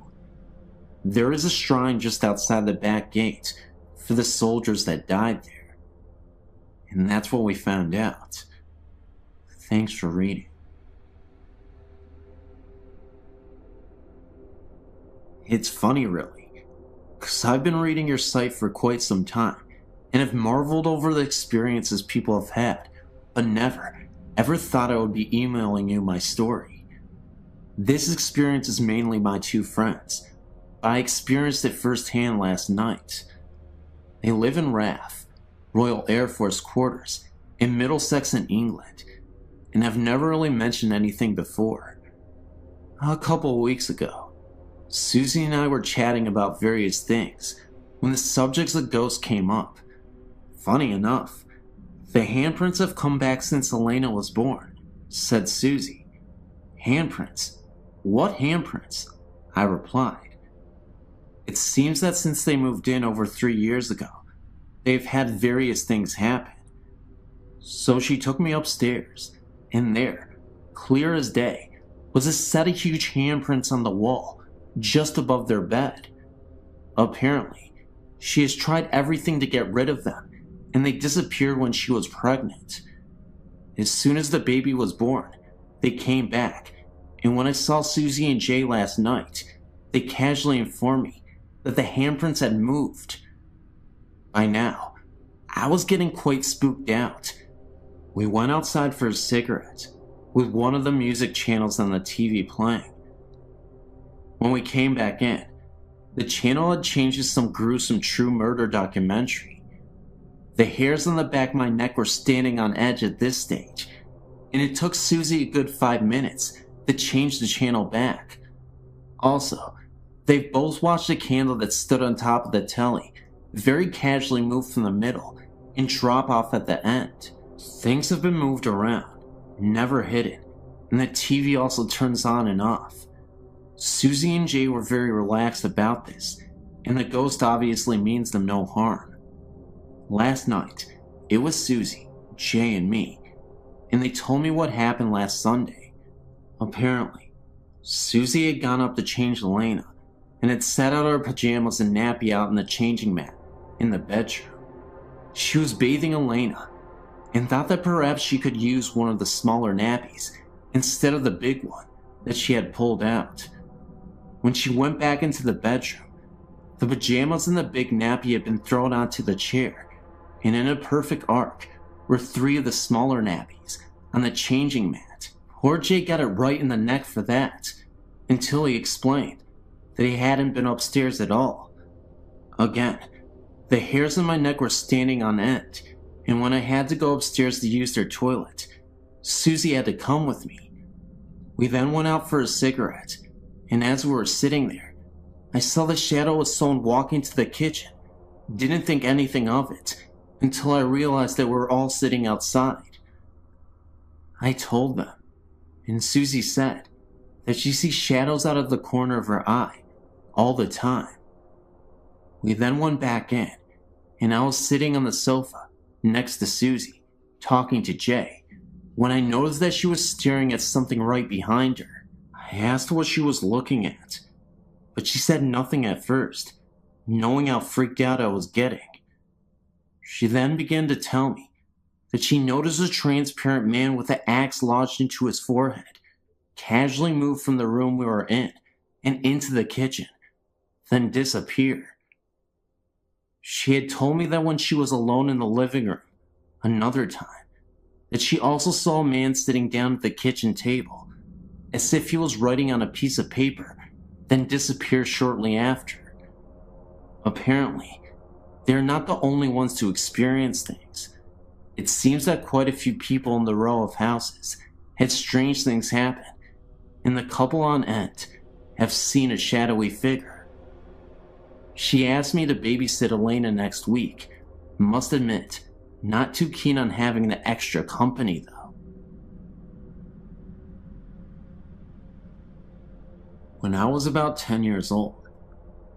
There is a shrine just outside the back gate for the soldiers that died there. And that's what we found out. Thanks for reading. It's funny, really, because I've been reading your site for quite some time and have marveled over the experiences people have had, but never, ever thought I would be emailing you my story. This experience is mainly my 2 friends, but I experienced it firsthand last night. They live in RAF, Royal Air Force Quarters, in Middlesex in England, and have never really mentioned anything before. A couple of weeks ago, Susie and I were chatting about various things when the subjects of ghosts came up. Funny enough, the handprints have come back since Elena was born, said Susie. Handprints? What handprints? I replied. It seems that since they moved in over 3 years ago, they've had various things happen. So she took me upstairs, and there, clear as day, was a set of huge handprints on the wall just above their bed. Apparently, She has tried everything to get rid of them, and they disappeared when she was pregnant. As soon as the baby was born, they came back, and when I saw Susie and Jay last night, they casually informed me that the handprints had moved. By now, I was getting quite spooked out. We went outside for a cigarette, with one of the music channels on the TV playing. When we came back in, the channel had changed to some gruesome true murder documentary. The hairs on the back of my neck were standing on edge at this stage, and it took Susie a good 5 minutes to change the channel back. Also, they've both watched a candle that stood on top of the telly very casually move from the middle and drop off at the end. Things have been moved around, never hidden, and the TV also turns on and off. Susie and Jay were very relaxed about this, and the ghost obviously means them no harm. Last night, it was Susie, Jay, and me, and they told me what happened last Sunday. Apparently, Susie had gone up to change Elena, and had set out her pajamas and nappy out in the changing mat in the bedroom. She was bathing Elena, and thought that perhaps she could use one of the smaller nappies instead of the big one that she had pulled out. When she went back into the bedroom, the pajamas and the big nappy had been thrown onto the chair, and in a perfect arc were 3 of the smaller nappies on the changing mat. Poor Jay got it right in the neck for that, until he explained that he hadn't been upstairs at all. Again, the hairs on my neck were standing on end, and when I had to go upstairs to use their toilet, Susie had to come with me. We then went out for a cigarette, and as we were sitting there, I saw the shadow of someone walking to the kitchen. Didn't think anything of it until I realized that we were all sitting outside. I told them, and Susie said that she sees shadows out of the corner of her eye all the time. We then went back in, and I was sitting on the sofa next to Susie, talking to Jay, when I noticed that she was staring at something right behind her. I asked what she was looking at, but she said nothing at first, knowing how freaked out I was getting. She then began to tell me that she noticed a transparent man with an axe lodged into his forehead casually move from the room we were in and into the kitchen, then disappear. She had told me that when she was alone in the living room, another time, that she also saw a man sitting down at the kitchen table, as if he was writing on a piece of paper, then disappear shortly after. Apparently, they are not the only ones to experience things. It seems that quite a few people in the row of houses had strange things happen, and the couple on end have seen a shadowy figure. She asked me to babysit Elena next week. Must admit, not too keen on having the extra company though. When I was about 10 years old,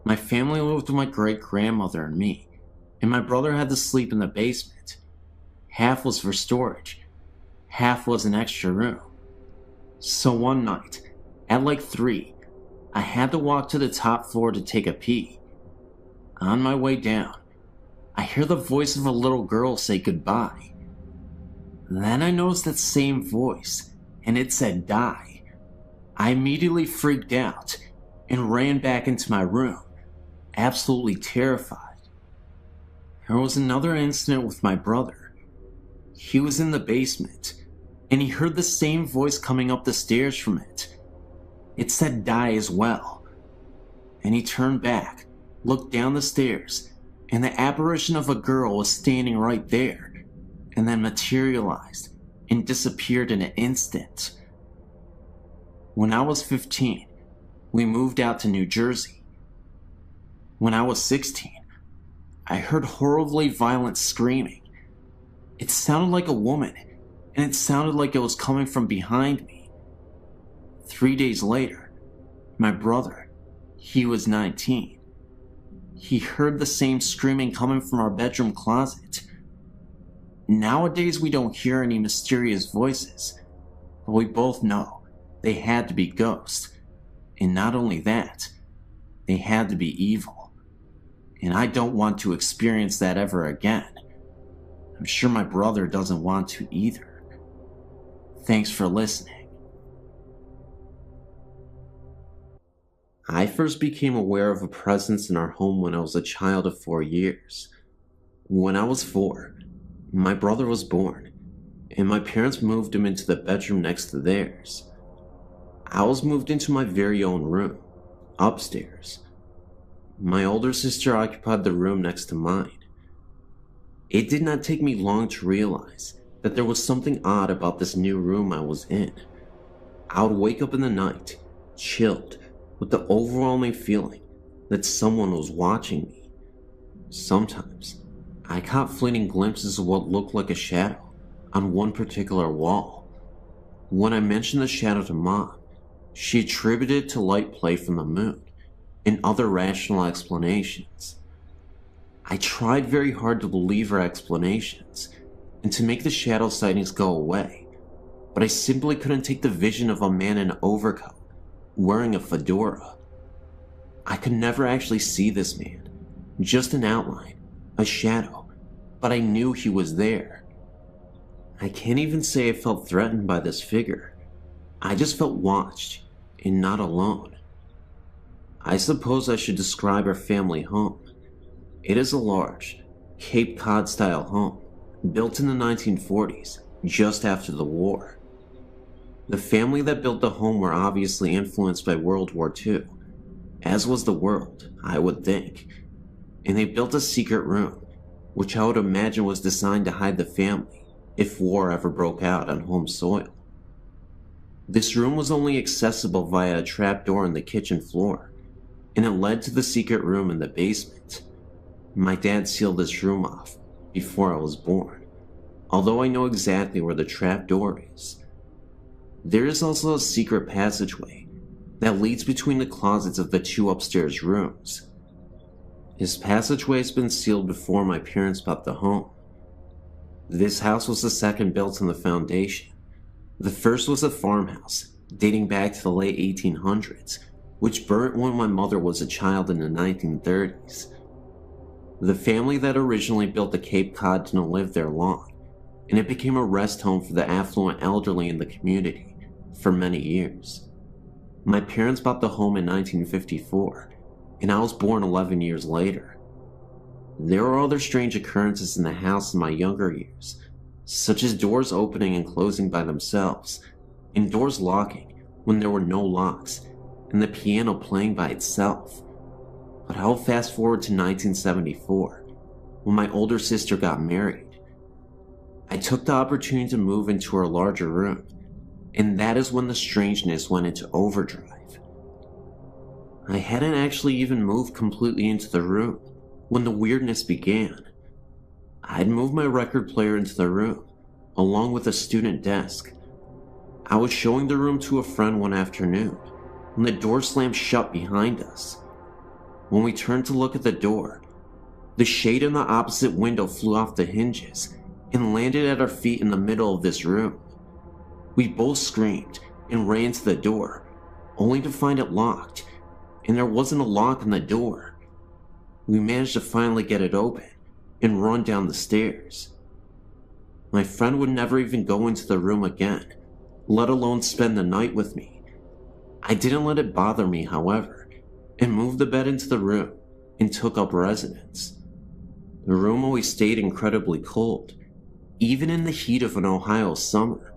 my family lived with my great-grandmother and me, and my brother had to sleep in the basement. Half was for storage, half was an extra room. So one night, at like 3, I had to walk to the top floor to take a pee. On my way down, I hear the voice of a little girl say goodbye. Then I noticed that same voice, and it said die. I immediately freaked out and ran back into my room, absolutely terrified. There was another incident with my brother. He was in the basement, and he heard the same voice coming up the stairs from it. It said die as well. And he turned back, looked down the stairs, and the apparition of a girl was standing right there, and then materialized and disappeared in an instant. When I was 15, we moved out to New Jersey. When I was 16, I heard horribly violent screaming. It sounded like a woman, and it sounded like it was coming from behind me. 3 days later, my brother, he was 19. He heard the same screaming coming from our bedroom closet. Nowadays, we don't hear any mysterious voices, but we both know they had to be ghosts. And not only that, they had to be evil. and I don't want to experience that ever again. I'm sure my brother doesn't want to either. Thanks for listening. I first became aware of a presence in our home when I was a child of 4 years. When I was 4, my brother was born, and my parents moved him into the bedroom next to theirs. I was moved into my very own room, upstairs. My older sister occupied the room next to mine. It did not take me long to realize that there was something odd about this new room I was in. I would wake up in the night, chilled, with the overwhelming feeling that someone was watching me. Sometimes, I caught fleeting glimpses of what looked like a shadow on one particular wall. When I mentioned the shadow to Mom, she attributed it to light play from the moon and other rational explanations. I tried very hard to believe her explanations and to make the shadow sightings go away, but I simply couldn't take the vision of a man in an overcoat, wearing a fedora. I could never actually see this man, just an outline, a shadow, but I knew he was there. I can't even say I felt threatened by this figure. I just felt watched and not alone. I suppose I should describe our family home. It is a large, Cape Cod-style home, built in the 1940s, just after the war. The family that built the home were obviously influenced by World War II, as was the world, I would think, and they built a secret room, which I would imagine was designed to hide the family if war ever broke out on home soil. This room was only accessible via a trapdoor in the kitchen floor, and it led to the secret room in the basement. My dad sealed this room off before I was born, although I know exactly where the trapdoor is. There is also a secret passageway that leads between the closets of the 2 upstairs rooms. This passageway has been sealed before my parents bought the home. This house was the second built on the foundation. The first was a farmhouse dating back to the late 1800s, which burnt when my mother was a child in the 1930s. The family that originally built the Cape Cod didn't live there long, and it became a rest home for the affluent elderly in the community for many years. My parents bought the home in 1954, and I was born 11 years later. There were other strange occurrences in the house in my younger years, such as doors opening and closing by themselves, and doors locking when there were no locks, and the piano playing by itself. But I'll fast forward to 1974, when my older sister got married. I took the opportunity to move into her larger room, and that is when the strangeness went into overdrive. I hadn't actually even moved completely into the room when the weirdness began. I'd moved my record player into the room, along with a student desk. I was showing the room to a friend one afternoon, when the door slammed shut behind us. When we turned to look at the door, the shade in the opposite window flew off the hinges and landed at our feet in the middle of this room. We both screamed and ran to the door, only to find it locked, and there wasn't a lock on the door. We managed to finally get it open and run down the stairs. My friend would never even go into the room again, let alone spend the night with me. I didn't let it bother me, however, and moved the bed into the room and took up residence. The room always stayed incredibly cold, even in the heat of an Ohio summer.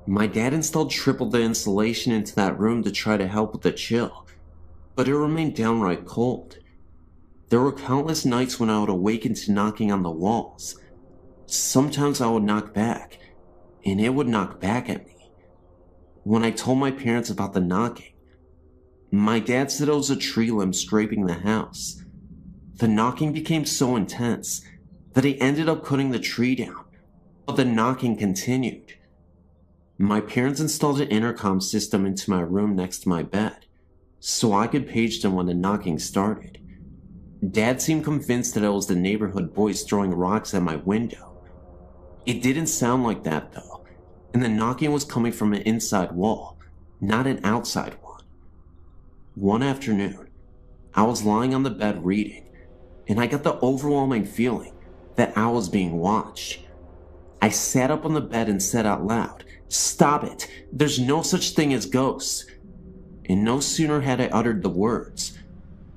My dad installed triple the insulation into that room to try to help with the chill, but it remained downright cold. There were countless nights when I would awaken to knocking on the walls. Sometimes I would knock back, and it would knock back at me. When I told my parents about the knocking, my dad said it was a tree limb scraping the house. The knocking became so intense that he ended up cutting the tree down, but the knocking continued. My parents installed an intercom system into my room next to my bed, so I could page them when the knocking started. Dad seemed convinced that it was the neighborhood boys throwing rocks at my window. It didn't sound like that though, and the knocking was coming from an inside wall, not an outside one. One afternoon, I was lying on the bed reading and I got the overwhelming feeling that I was being watched. I sat up on the bed and said out loud, "Stop it! There's no such thing as ghosts." And no sooner had I uttered the words,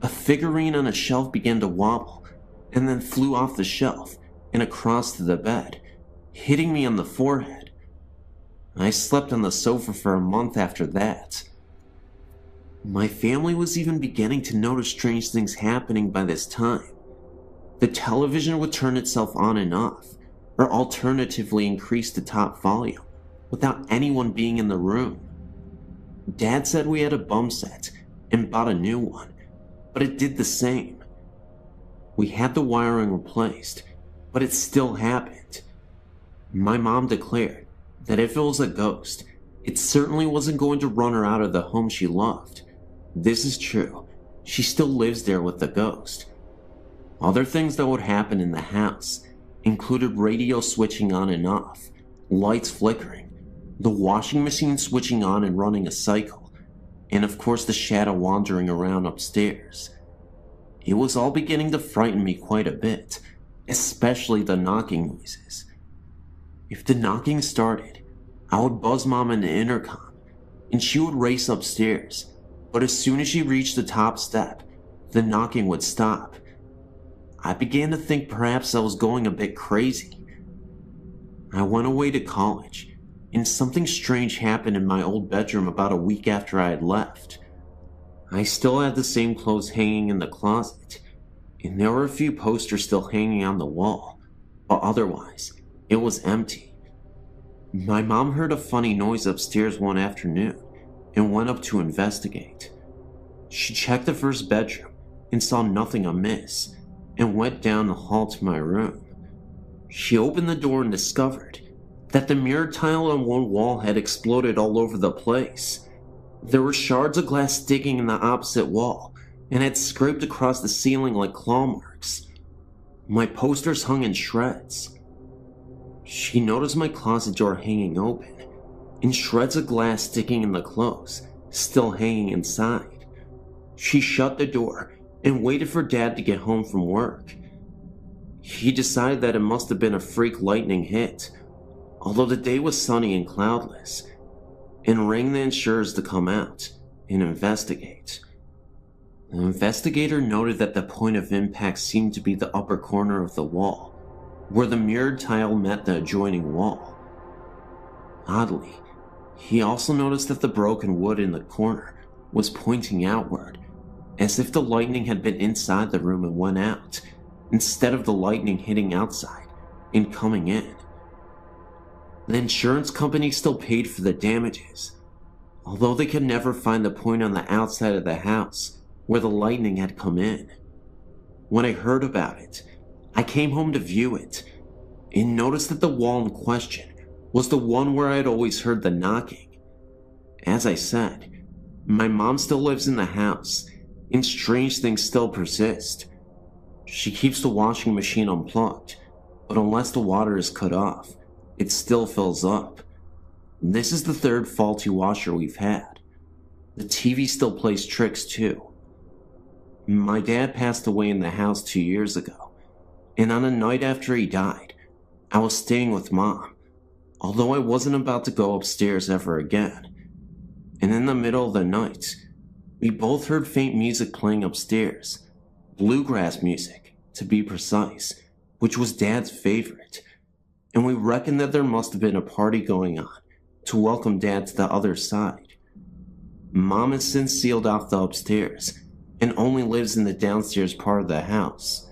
a figurine on a shelf began to wobble and then flew off the shelf and across to the bed, hitting me on the forehead. I slept on the sofa for a month after that. My family was even beginning to notice strange things happening by this time. The television would turn itself on and off, or alternatively increase the top volume, without anyone being in the room. Dad said we had a bum set and bought a new one, but it did the same. We had the wiring replaced, but it still happened. My mom declared that if it was a ghost, it certainly wasn't going to run her out of the home she loved. This is true. She still lives there with the ghost. Other things that would happen in the house included radio switching on and off, lights flickering, the washing machine switching on and running a cycle, and of course the shadow wandering around upstairs. It was all beginning to frighten me quite a bit, especially the knocking noises. If the knocking started, I would buzz Mom in the intercom, and she would race upstairs, but as soon as she reached the top step, the knocking would stop. I began to think perhaps I was going a bit crazy. I went away to college, and something strange happened in my old bedroom about a week after I had left. I still had the same clothes hanging in the closet, and there were a few posters still hanging on the wall, but otherwise, it was empty. My mom heard a funny noise upstairs one afternoon and went up to investigate. She checked the first bedroom and saw nothing amiss, and went down the hall to my room. She opened the door and discovered that the mirror tile on one wall had exploded all over the place. There were shards of glass sticking in the opposite wall and had scraped across the ceiling like claw marks. My posters hung in shreds. She noticed my closet door hanging open and shreds of glass sticking in the clothes, still hanging inside. She shut the door and waited for Dad to get home from work. He decided that it must have been a freak lightning hit, although the day was sunny and cloudless, and rang the insurers to come out and investigate. The investigator noted that the point of impact seemed to be the upper corner of the wall, where the mirrored tile met the adjoining wall. Oddly, he also noticed that the broken wood in the corner was pointing outward, as if the lightning had been inside the room and went out, instead of the lightning hitting outside and coming in. The insurance company still paid for the damages, although they could never find the point on the outside of the house where the lightning had come in. When I heard about it, I came home to view it, and noticed that the wall in question was the one where I had always heard the knocking. As I said, my mom still lives in the house, and strange things still persist. She keeps the washing machine unplugged, but unless the water is cut off, it still fills up. This is the third faulty washer we've had. The TV still plays tricks too. My dad passed away in the house 2 years ago, and on the night after he died, I was staying with Mom, although I wasn't about to go upstairs ever again. And in the middle of the night, we both heard faint music playing upstairs, bluegrass music, to be precise, which was Dad's favorite, and we reckoned that there must have been a party going on to welcome Dad to the other side. Mom has since sealed off the upstairs and only lives in the downstairs part of the house.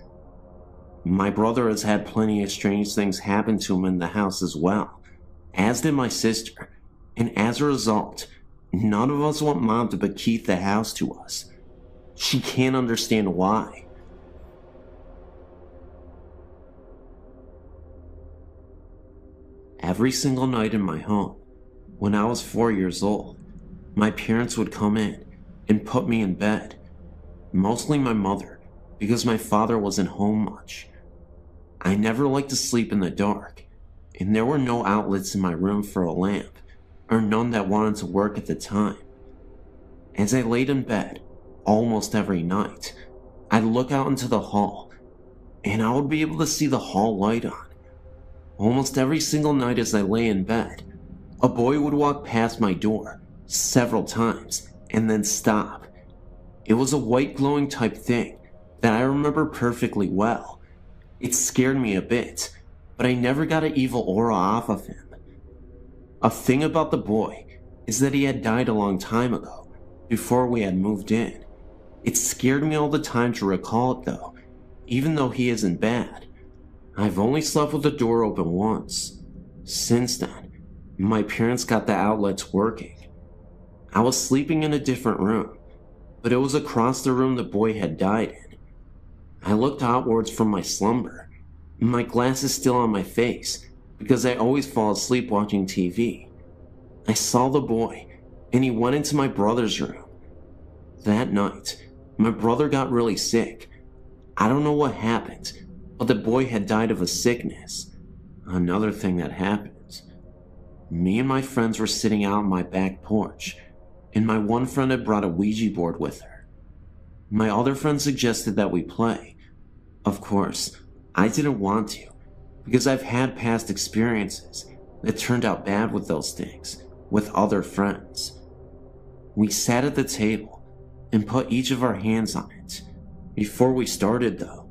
My brother has had plenty of strange things happen to him in the house as well, as did my sister, and as a result, none of us want Mom to bequeath the house to us. She can't understand why. Every single night in my home, when I was 4 years old, my parents would come in and put me in bed. Mostly my mother, because my father wasn't home much. I never liked to sleep in the dark, and there were no outlets in my room for a lamp, or none that wanted to work at the time. As I laid in bed, almost every night, I'd look out into the hall and I would be able to see the hall light on. Almost every single night as I lay in bed, a boy would walk past my door several times and then stop. It was a white glowing type thing that I remember perfectly well. It scared me a bit, but I never got an evil aura off of him. A thing about the boy is that he had died a long time ago, before we had moved in. It scared me all the time to recall it though, even though he isn't bad. I've only slept with the door open once. Since then, my parents got the outlets working. I was sleeping in a different room, but it was across the room the boy had died in. I looked outwards from my slumber, my glasses still on my face, because I always fall asleep watching TV. I saw the boy, and he went into my brother's room. That night, my brother got really sick. I don't know what happened, but the boy had died of a sickness. Another thing that happened. Me and my friends were sitting out on my back porch, and my one friend had brought a Ouija board with her. My other friend suggested that we play. Of course, I didn't want to, because I've had past experiences that turned out bad with those things, with other friends. We sat at the table and put each of our hands on it. Before we started though,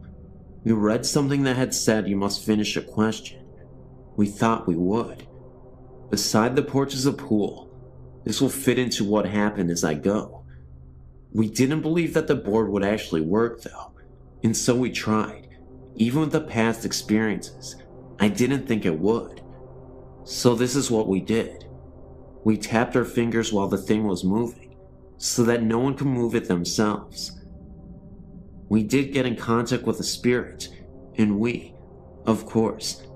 we read something that had said you must finish a question. We thought we would. Beside the porch is a pool. This will fit into what happened as I go. We didn't believe that the board would actually work though, and so we tried. Even with the past experiences, I didn't think it would. So this is what we did. We tapped our fingers while the thing was moving, so that no one could move it themselves. We did get in contact with a spirit, and we, of course,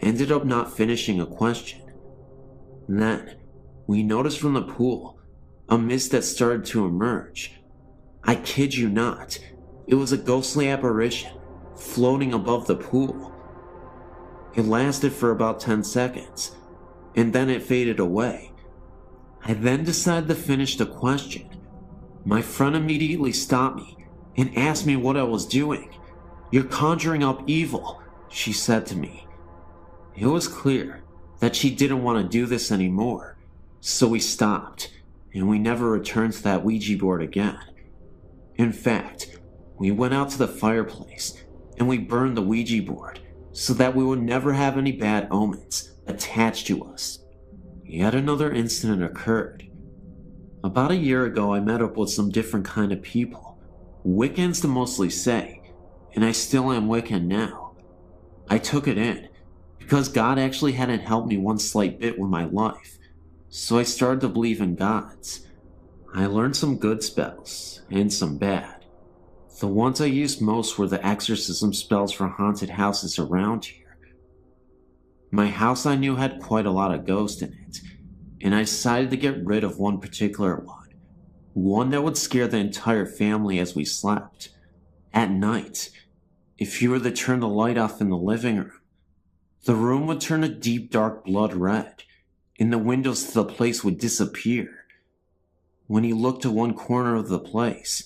ended up not finishing a question. Then, we noticed from the pool a mist that started to emerge. I kid you not, it was a ghostly apparition floating above the pool. It lasted for about 10 seconds, and then it faded away. I then decided to finish the question. My friend immediately stopped me and asked me what I was doing. "You're conjuring up evil," she said to me. It was clear that she didn't want to do this anymore, so we stopped, and we never returned to that Ouija board again. In fact, we went out to the fireplace and we burned the Ouija board so that we would never have any bad omens attached to us. Yet another incident occurred. About a year ago, I met up with some different kind of people. Wiccans to mostly say, and I still am Wiccan now. I took it in, because God actually hadn't helped me one slight bit with my life, so I started to believe in gods. I learned some good spells, and some bad. The ones I used most were the exorcism spells for haunted houses around here. My house I knew had quite a lot of ghosts in it, and I decided to get rid of one particular one that would scare the entire family as we slept. At night, if you were to turn the light off in the living room, the room would turn a deep dark blood red, and the windows to the place would disappear. When you looked to one corner of the place,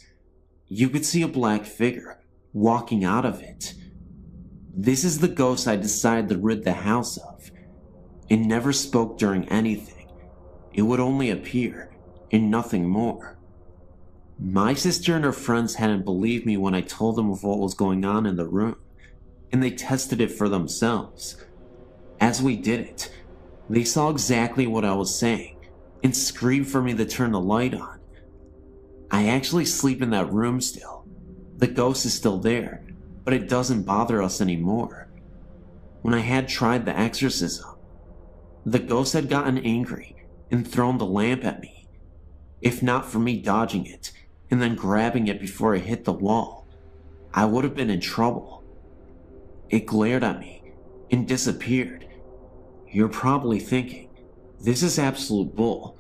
you could see a black figure walking out of it. This is the ghost I decided to rid the house of. It never spoke during anything. It would only appear, and nothing more. My sister and her friends hadn't believed me when I told them of what was going on in the room, and they tested it for themselves. As we did it, they saw exactly what I was saying, and screamed for me to turn the light on. I actually sleep in that room still. The ghost is still there, but it doesn't bother us anymore. When I had tried the exorcism, the ghost had gotten angry and thrown the lamp at me. If not for me dodging it and then grabbing it before it hit the wall, I would have been in trouble. It glared at me and disappeared. You're probably thinking, this is absolute bull,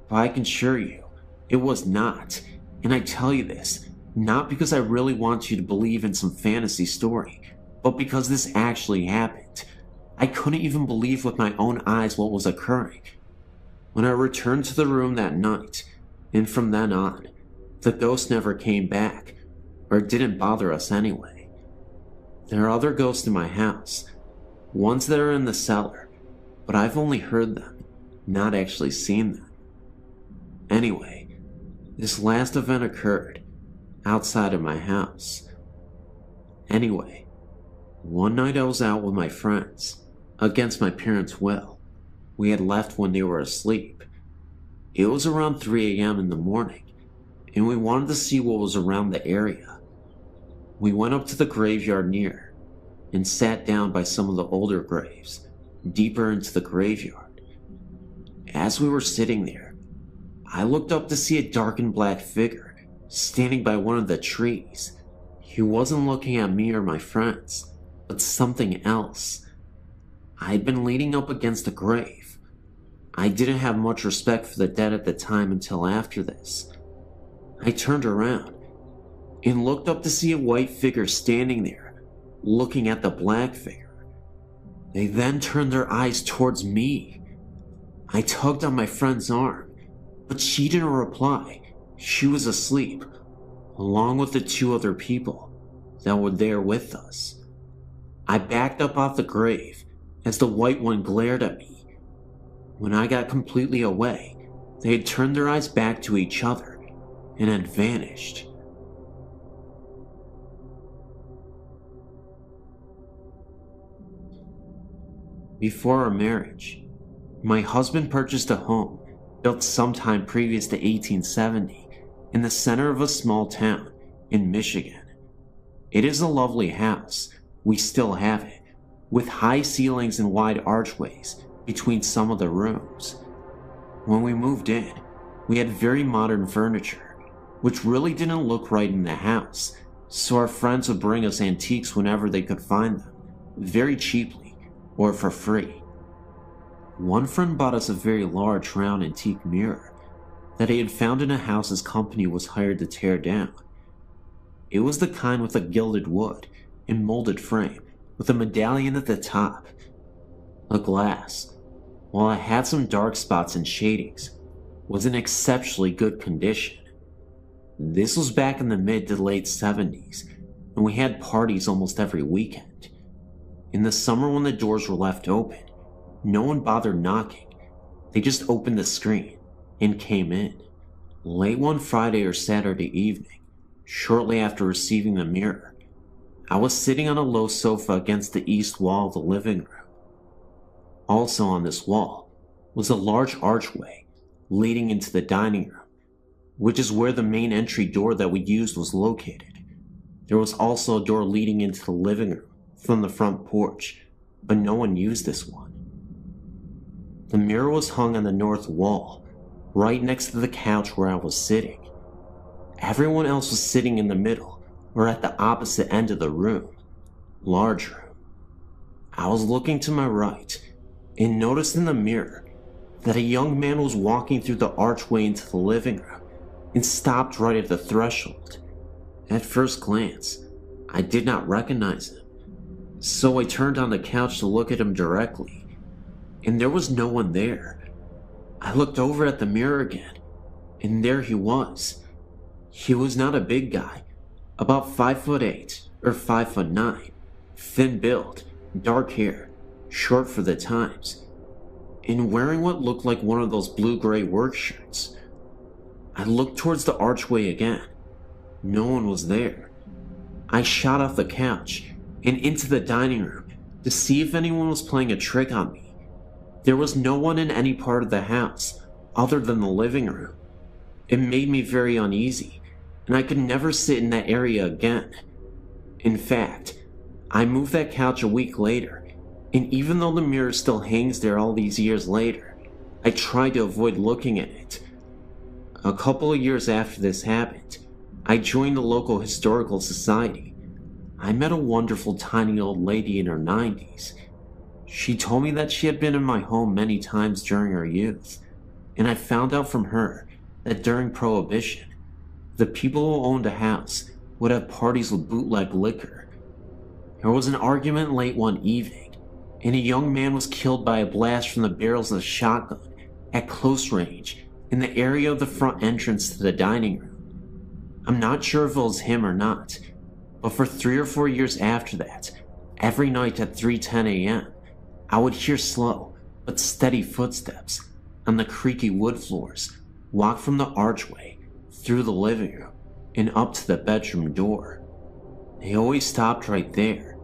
but I can assure you, it was not. And I tell you this, not because I really want you to believe in some fantasy story, but because this actually happened. I couldn't even believe with my own eyes what was occurring. When I returned to the room that night, and from then on, the ghost never came back, or didn't bother us anyway. There are other ghosts in my house, ones that are in the cellar, but I've only heard them, not actually seen them. Anyway, this last event occurred outside of my house. Anyway, one night I was out with my friends, against my parents' will. We had left when they were asleep. It was around 3 a.m. in the morning, and we wanted to see what was around the area. We went up to the graveyard near, and sat down by some of the older graves, deeper into the graveyard. As we were sitting there, I looked up to see a dark and black figure standing by one of the trees. He wasn't looking at me or my friends, but something else. I had been leaning up against a grave. I didn't have much respect for the dead at the time until after this. I turned around and looked up to see a white figure standing there, looking at the black figure. They then turned their eyes towards me. I tugged on my friend's arm, but she didn't reply. She was asleep, along with the 2 other people that were there with us. I backed up off the grave as the white one glared at me. When I got completely away, they had turned their eyes back to each other and had vanished. Before our marriage, my husband purchased a home built sometime previous to 1870 in the center of a small town in Michigan. It is a lovely house, we still have it, with high ceilings and wide archways between some of the rooms. When we moved in, we had very modern furniture, which really didn't look right in the house, so our friends would bring us antiques whenever they could find them, very cheaply or for free. One friend bought us a very large round antique mirror that he had found in a house his company was hired to tear down. It was the kind with a gilded wood and molded frame with a medallion at the top. The glass, while it had some dark spots and shadings, was in exceptionally good condition. This was back in the mid to late 70s, and we had parties almost every weekend. In the summer when the doors were left open, no one bothered knocking. They just opened the screen and came in. Late one Friday or Saturday evening, shortly after receiving the mirror, I was sitting on a low sofa against the east wall of the living room. Also on this wall was a large archway leading into the dining room, which is where the main entry door that we used was located. There was also a door leading into the living room from the front porch, but no one used this one. The mirror was hung on the north wall, right next to the couch where I was sitting. Everyone else was sitting in the middle or at the opposite end of the room, large room. I was looking to my right and noticed in the mirror that a young man was walking through the archway into the living room and stopped right at the threshold. At first glance, I did not recognize him, so I turned on the couch to look at him directly, and there was no one there. I looked over at the mirror again, and there he was. He was not a big guy, about 5'8" or 5'9", thin build, dark hair, short for the times, and wearing what looked like one of those blue-gray work shirts. I looked towards the archway again. No one was there. I shot off the couch and into the dining room to see if anyone was playing a trick on me. There was no one in any part of the house other than the living room. It made me very uneasy, and I could never sit in that area again. In fact, I moved that couch a week later, and even though the mirror still hangs there all these years later, I tried to avoid looking at it. A couple of years after this happened, I joined the local historical society. I met a wonderful tiny old lady in her 90s. She told me that she had been in my home many times during her youth, and I found out from her that during Prohibition, the people who owned a house would have parties with bootleg liquor. There was an argument late one evening, and a young man was killed by a blast from the barrels of a shotgun at close range in the area of the front entrance to the dining room. I'm not sure if it was him or not, But for 3 or 4 years after that, every night at 3:10 a.m., I would hear slow but steady footsteps on the creaky wood floors walk from the archway through the living room and up to the bedroom door. They always stopped right there,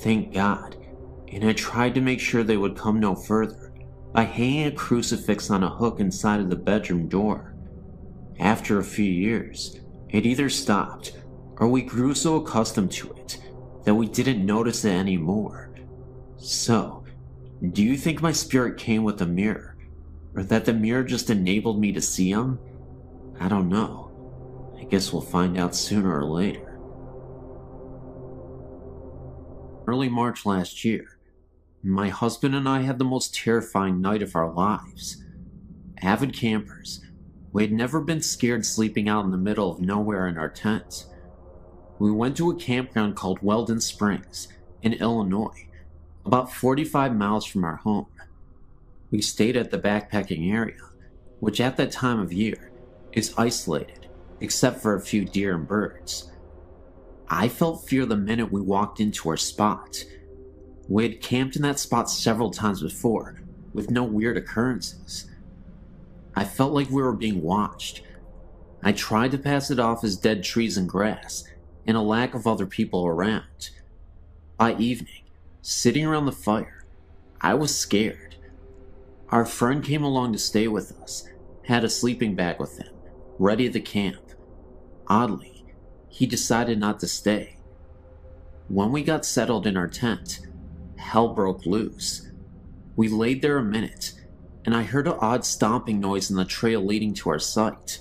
thank God, and I tried to make sure they would come no further by hanging a crucifix on a hook inside of the bedroom door. After a few years, it either stopped or we grew so accustomed to it that we didn't notice it anymore. So, do you think my spirit came with a mirror, or that the mirror just enabled me to see him? I don't know. I guess we'll find out sooner or later. Early March last year, my husband and I had the most terrifying night of our lives. Avid campers, we had never been scared sleeping out in the middle of nowhere in our tent. We went to a campground called Weldon Springs in Illinois, about 45 miles from our home. We stayed at the backpacking area, which at that time of year is isolated except for a few deer and birds. I felt fear the minute we walked into our spot. We had camped in that spot several times before, with no weird occurrences. I felt like we were being watched. I tried to pass it off as dead trees and grass, and a lack of other people around. By evening, sitting around the fire, I was scared. Our friend came along to stay with us, had a sleeping bag with him, ready to camp. Oddly, he decided not to stay. When we got settled in our tent, hell broke loose. We laid there a minute, and I heard an odd stomping noise in the trail leading to our site.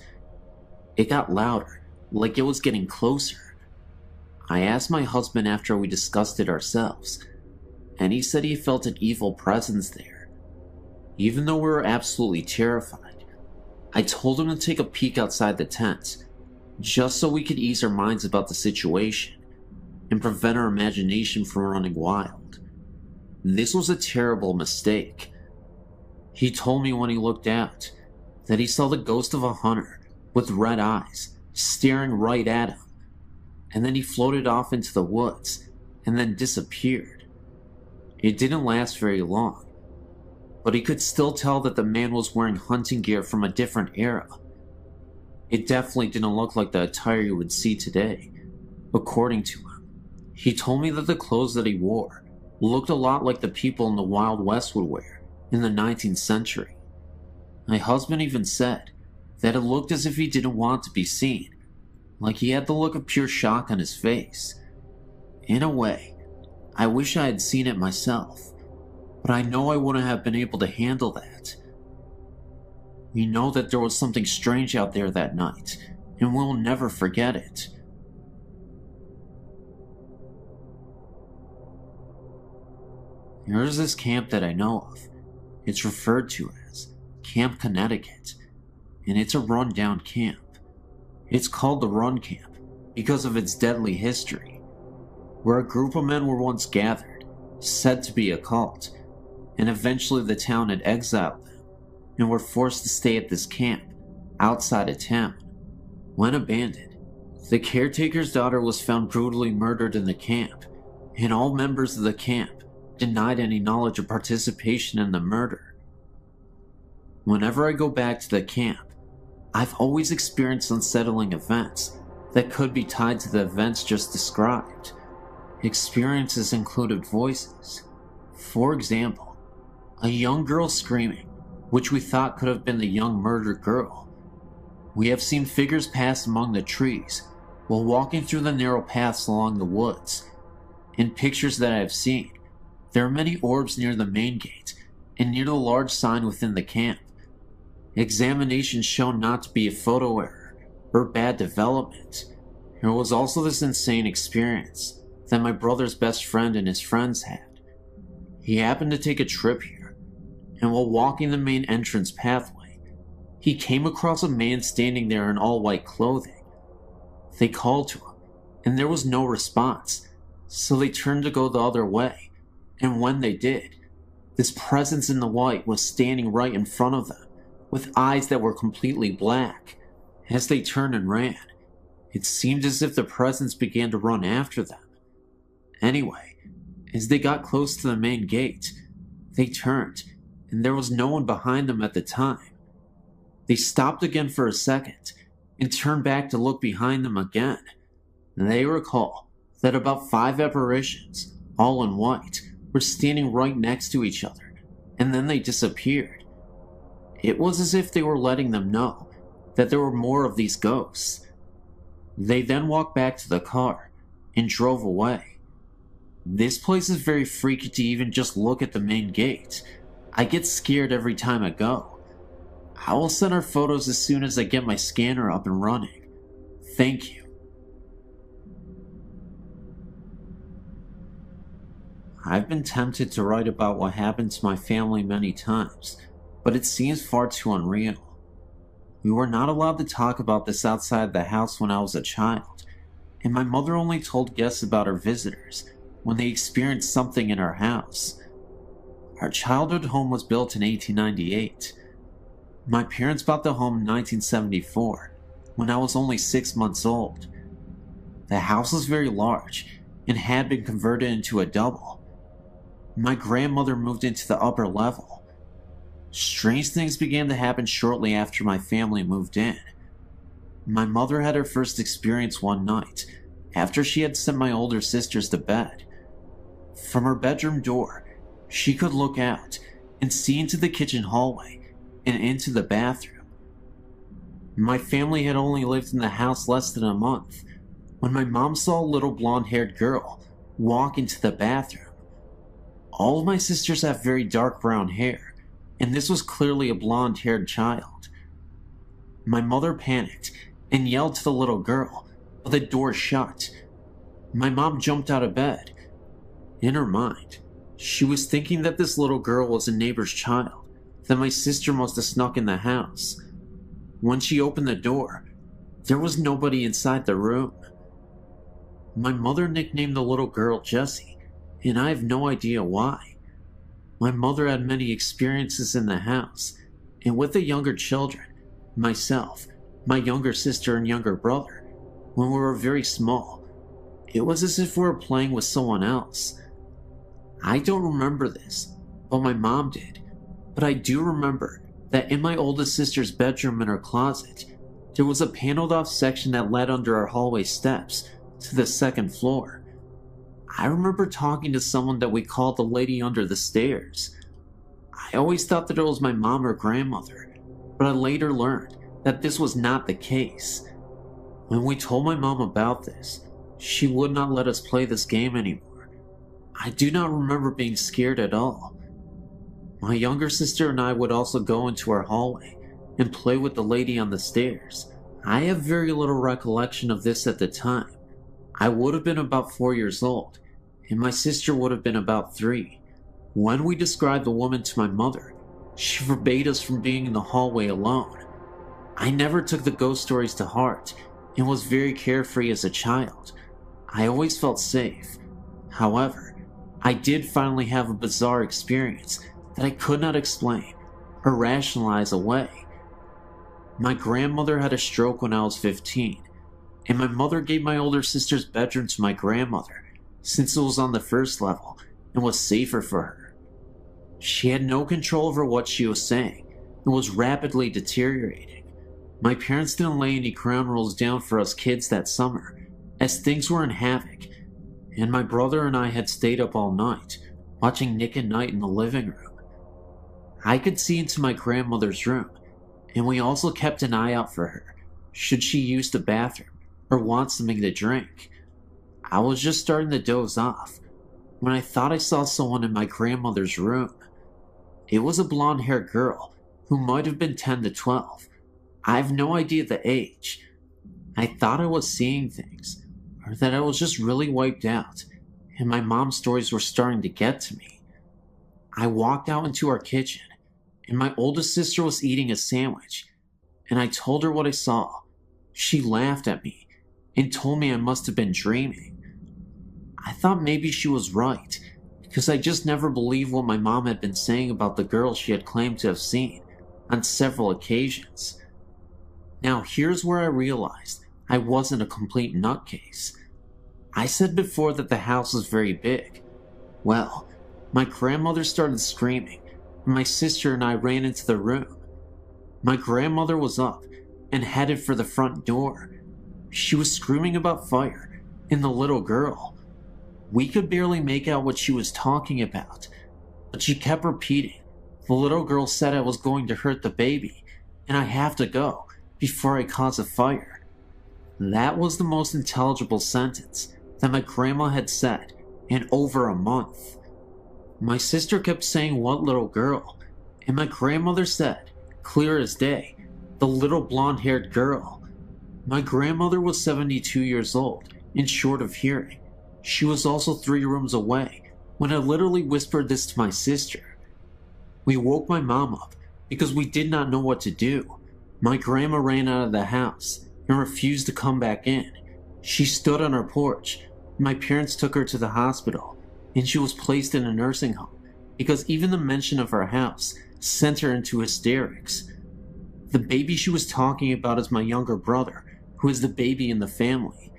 It got louder, like it was getting closer. I asked my husband after we discussed it ourselves, and he said he felt an evil presence there. Even though we were absolutely terrified, I told him to take a peek outside the tent, just so we could ease our minds about the situation and prevent our imagination from running wild. This was a terrible mistake. He told me when he looked out that he saw the ghost of a hunter with red eyes staring right at him, and then he floated off into the woods and then disappeared. It didn't last very long, but he could still tell that the man was wearing hunting gear from a different era. It definitely didn't look like the attire you would see today, according to him. He told me that the clothes that he wore looked a lot like the people in the Wild West would wear in the 19th century. My husband even said that it looked as if he didn't want to be seen, like he had the look of pure shock on his face. In a way, I wish I had seen it myself, but I know I wouldn't have been able to handle that. We know that there was something strange out there that night, and we'll never forget it. There's this camp that I know of. It's referred to as Camp Connecticut, and it's a rundown camp. It's called the Run Camp because of its deadly history, where a group of men were once gathered, said to be a cult, and eventually the town had exiled them and were forced to stay at this camp outside of town. When abandoned, the caretaker's daughter was found brutally murdered in the camp, and all members of the camp denied any knowledge or participation in the murder. Whenever I go back to the camp, I've always experienced unsettling events that could be tied to the events just described. Experiences included voices. For example, a young girl screaming, which we thought could have been the young murdered girl. We have seen figures pass among the trees while walking through the narrow paths along the woods. In pictures that I have seen, there are many orbs near the main gate and near the large sign within the camp. Examinations shown not to be a photo error or bad development. There was also this insane experience that my brother's best friend and his friends had. He happened to take a trip here, and while walking the main entrance pathway, he came across a man standing there in all white clothing. They called to him, and there was no response, so they turned to go the other way, and when they did, this presence in the white was standing right in front of them, with eyes that were completely black. As they turned and ran, It seemed as if the presence began to run after them. Anyway, as they got close to the main gate, they turned, and there was no one behind them at the time. They stopped again for a second, and turned back to look behind them again. They recall that about 5 apparitions, all in white, were standing right next to each other, and then they disappeared. It was as if they were letting them know that there were more of these ghosts. They then walked back to the car and drove away. This place is very freaky to even just look at the main gate. I get scared every time I go. I will send our photos as soon as I get my scanner up and running. Thank you. I've been tempted to write about what happened to my family many times, but it seems far too unreal. We were not allowed to talk about this outside the house when I was a child, and my mother only told guests about her visitors when they experienced something in our house. Our childhood home was built in 1898. My parents bought the home in 1974, when I was only 6 months old. The house was very large and had been converted into a double. My grandmother moved into the upper level. Strange things began to happen shortly after my family moved in. My mother had her first experience one night, after she had sent my older sisters to bed. From her bedroom door, she could look out and see into the kitchen hallway and into the bathroom. My family had only lived in the house less than a month when my mom saw a little blonde-haired girl walk into the bathroom. All of my sisters have very dark brown hair, and this was clearly a blonde-haired child. My mother panicked and yelled to the little girl, but the door shut. My mom jumped out of bed. In her mind, she was thinking that this little girl was a neighbor's child, that my sister must have snuck in the house. When she opened the door, there was nobody inside the room. My mother nicknamed the little girl Jessie, and I have no idea why. My mother had many experiences in the house, and with the younger children, myself, my younger sister and younger brother, when we were very small, it was as if we were playing with someone else. I don't remember this, but my mom did. But I do remember that in my oldest sister's bedroom in her closet, there was a paneled off section that led under our hallway steps to the second floor. I remember talking to someone that we called the lady under the stairs. I always thought that it was my mom or grandmother, but I later learned that this was not the case. When we told my mom about this, she would not let us play this game anymore. I do not remember being scared at all. My younger sister and I would also go into our hallway and play with the lady on the stairs. I have very little recollection of this at the time. I would have been about 4 years old, and my sister would have been about 3. When we described the woman to my mother, she forbade us from being in the hallway alone. I never took the ghost stories to heart and was very carefree as a child. I always felt safe. However, I did finally have a bizarre experience that I could not explain or rationalize away. My grandmother had a stroke when I was 15, and my mother gave my older sister's bedroom to my grandmother since it was on the first level and was safer for her. She had no control over what she was saying and was rapidly deteriorating. My parents didn't lay any ground rules down for us kids that summer, as things were in havoc, and my brother and I had stayed up all night, watching Nick at Night in the living room. I could see into my grandmother's room, and we also kept an eye out for her, should she use the bathroom or want something to drink. I was just starting to doze off when I thought I saw someone in my grandmother's room. It was a blonde-haired girl who might have been 10 to 12. I have no idea the age. I thought I was seeing things, or that I was just really wiped out, and my mom's stories were starting to get to me. I walked out into our kitchen, and my oldest sister was eating a sandwich, and I told her what I saw. She laughed at me and told me I must have been dreaming. I thought maybe she was right, because I just never believed what my mom had been saying about the girl she had claimed to have seen on several occasions. Now here's where I realized I wasn't a complete nutcase. I said before that the house was very big. Well, my grandmother started screaming, and my sister and I ran into the room. My grandmother was up and headed for the front door. She was screaming about fire and the little girl. We could barely make out what she was talking about, but she kept repeating, "The little girl said I was going to hurt the baby, and I have to go before I cause a fire." That was the most intelligible sentence that my grandma had said in over a month. My sister kept saying, "What little girl?" And my grandmother said, clear as day, "The little blonde-haired girl." My grandmother was 72 years old and short of hearing. She was also 3 rooms away when I literally whispered this to my sister. We woke my mom up because we did not know what to do. My grandma ran out of the house and refused to come back in. She stood on her porch. My parents took her to the hospital, and she was placed in a nursing home because even the mention of her house sent her into hysterics. The baby she was talking about is my younger brother, who is the baby in the family.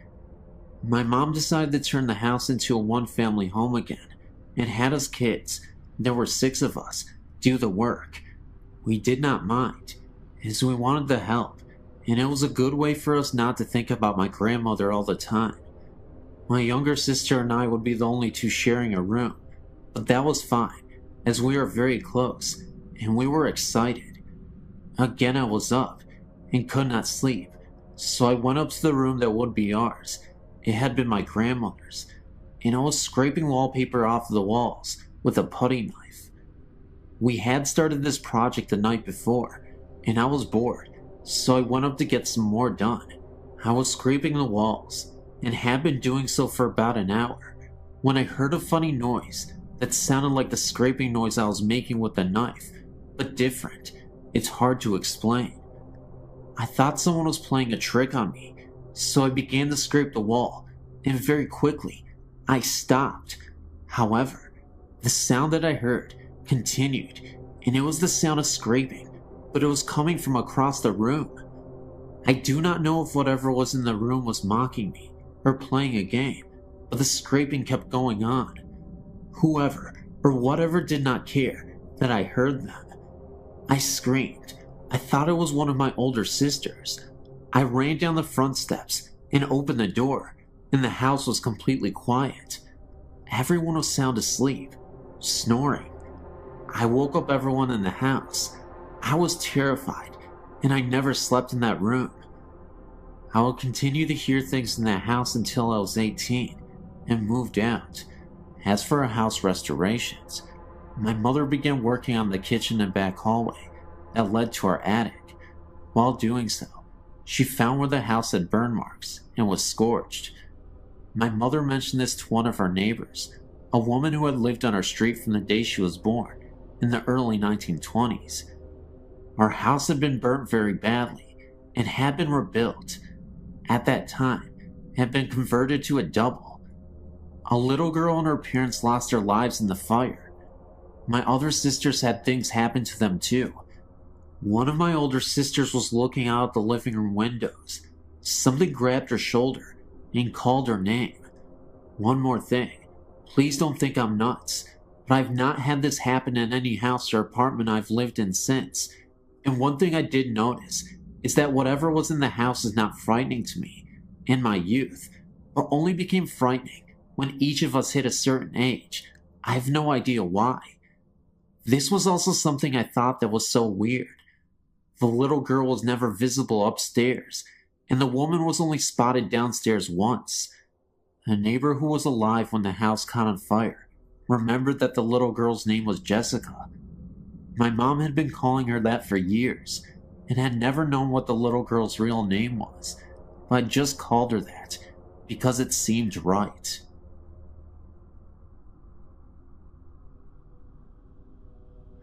My mom decided to turn the house into a one-family home again and had us kids, there were 6 of us, do the work. We did not mind, as we wanted the help, and it was a good way for us not to think about my grandmother all the time. My younger sister and I would be the only 2 sharing a room, but that was fine, as we are very close, and we were excited. Again I was up, and could not sleep, so I went up to the room that would be ours. It had been my grandmother's, and I was scraping wallpaper off of the walls with a putty knife. We had started this project the night before, and I was bored, so I went up to get some more done. I was scraping the walls, and had been doing so for about an hour, when I heard a funny noise that sounded like the scraping noise I was making with the knife, but different. It's hard to explain. I thought someone was playing a trick on me, so I began to scrape the wall, and very quickly, I stopped. However, the sound that I heard continued, and it was the sound of scraping, but it was coming from across the room. I do not know if whatever was in the room was mocking me or playing a game, but the scraping kept going on. Whoever or whatever did not care that I heard them. I screamed. I thought it was one of my older sisters. I ran down the front steps and opened the door, and the house was completely quiet. Everyone was sound asleep, snoring. I woke up everyone in the house. I was terrified, and I never slept in that room. I would continue to hear things in that house until I was 18 and moved out. As for our house restorations, my mother began working on the kitchen and back hallway that led to our attic. While doing so, she found where the house had burn marks and was scorched. My mother mentioned this to one of our neighbors, a woman who had lived on our street from the day she was born in the early 1920s. Our house had been burnt very badly and had been rebuilt. At that time, it had been converted to a double. A little girl and her parents lost their lives in the fire. My other sisters had things happen to them too. One of my older sisters was looking out the living room windows. Something grabbed her shoulder and called her name. One more thing, please don't think I'm nuts, but I've not had this happen in any house or apartment I've lived in since. And one thing I did notice is that whatever was in the house is not frightening to me in my youth, but only became frightening when each of us hit a certain age. I have no idea why. This was also something I thought that was so weird. The little girl was never visible upstairs, and the woman was only spotted downstairs once. A neighbor who was alive when the house caught on fire remembered that the little girl's name was Jessica. My mom had been calling her that for years, and had never known what the little girl's real name was, but I just called her that because it seemed right.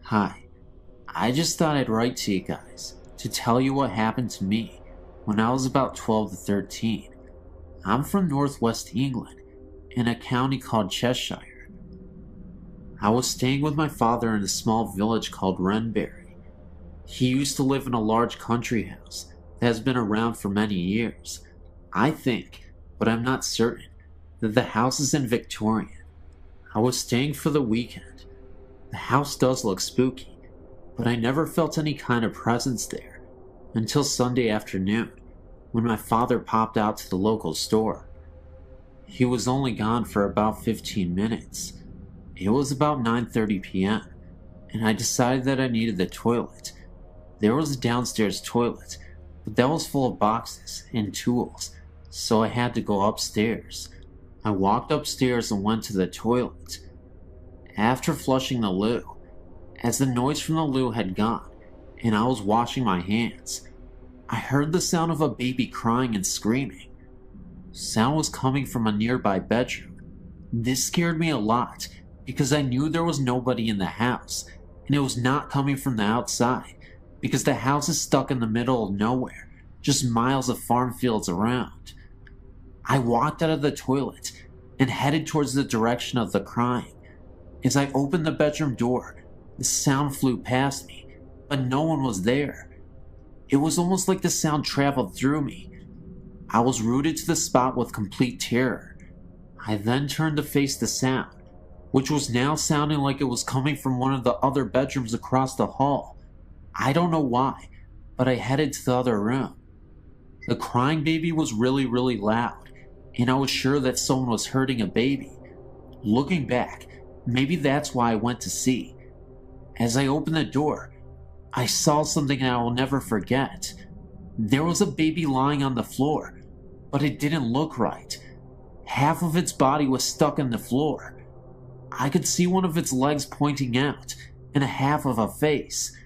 Hi, I just thought I'd write to you guys to tell you what happened to me when I was about 12 to 13. I'm from northwest England, in a county called Cheshire. I was staying with my father in a small village called Wrenbury. He used to live in a large country house that has been around for many years. I think, but I'm not certain, that the house is in Victorian. I was staying for the weekend. The house does look spooky, but I never felt any kind of presence there until Sunday afternoon when my father popped out to the local store. He was only gone for about 15 minutes. It was about 9:30 p.m., and I decided that I needed the toilet. There was a downstairs toilet, but that was full of boxes and tools, so I had to go upstairs. I walked upstairs and went to the toilet. After flushing the loo, as the noise from the loo had gone, and I was washing my hands, I heard the sound of a baby crying and screaming. Sound was coming from a nearby bedroom. This scared me a lot because I knew there was nobody in the house, and it was not coming from the outside because the house is stuck in the middle of nowhere, just miles of farm fields around. I walked out of the toilet and headed towards the direction of the crying. As I opened the bedroom door, the sound flew past me, but no one was there. It was almost like the sound traveled through me. I was rooted to the spot with complete terror. I then turned to face the sound, which was now sounding like it was coming from one of the other bedrooms across the hall. I don't know why, but I headed to the other room. The crying baby was really, really loud, and I was sure that someone was hurting a baby. Looking back, maybe that's why I went to see. As I opened the door, I saw something I will never forget. There was a baby lying on the floor, but it didn't look right. Half of its body was stuck in the floor. I could see one of its legs pointing out, and a half of a face.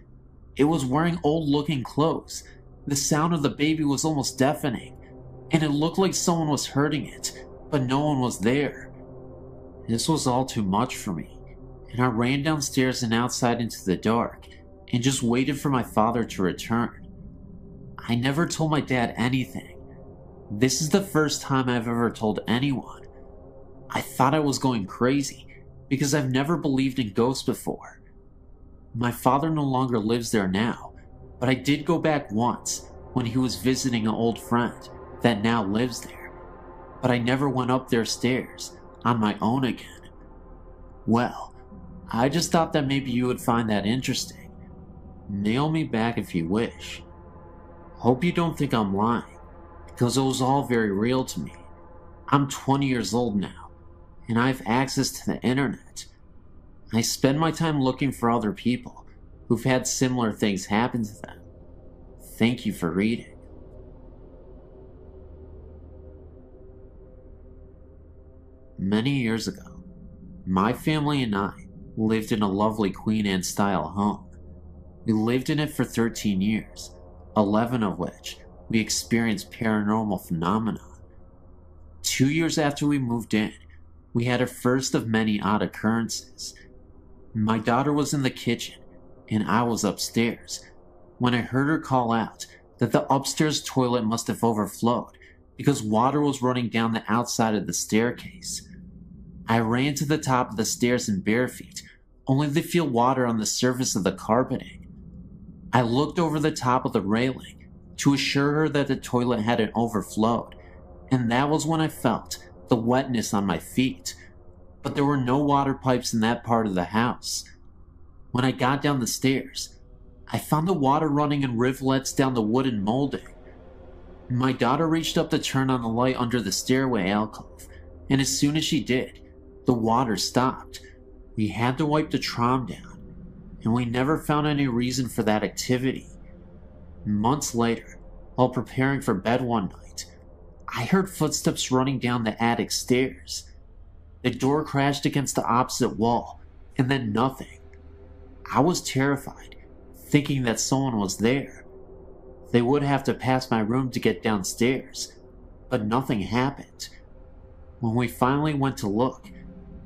It was wearing old-looking clothes. The sound of the baby was almost deafening, and it looked like someone was hurting it, but no one was there. This was all too much for me, and I ran downstairs and outside into the dark, and just waited for my father to return. I never told my dad anything. This is the first time I've ever told anyone. I thought I was going crazy, because I've never believed in ghosts before. My father no longer lives there now, but I did go back once when he was visiting an old friend that now lives there, but I never went up their stairs on my own again. Well, I just thought that maybe you would find that interesting. Nail me back if you wish. Hope you don't think I'm lying, because it was all very real to me. I'm 20 years old now, and I have access to the internet. I spend my time looking for other people who've had similar things happen to them. Thank you for reading. Many years ago, my family and I lived in a lovely Queen Anne-style home. We lived in it for 13 years, 11 of which we experienced paranormal phenomena. 2 years after we moved in, we had a first of many odd occurrences. My daughter was in the kitchen, and I was upstairs, when I heard her call out that the upstairs toilet must have overflowed because water was running down the outside of the staircase. I ran to the top of the stairs in bare feet, only to feel water on the surface of the carpeting. I looked over the top of the railing to assure her that the toilet hadn't overflowed, and that was when I felt the wetness on my feet. But there were no water pipes in that part of the house. When I got down the stairs, I found the water running in rivulets down the wooden molding. My daughter reached up to turn on the light under the stairway alcove, and as soon as she did, the water stopped. We had to wipe the trom down, and we never found any reason for that activity. Months later, while preparing for bed one night, I heard footsteps running down the attic stairs. The door crashed against the opposite wall, and then nothing. I was terrified, thinking that someone was there. They would have to pass my room to get downstairs, but nothing happened. When we finally went to look,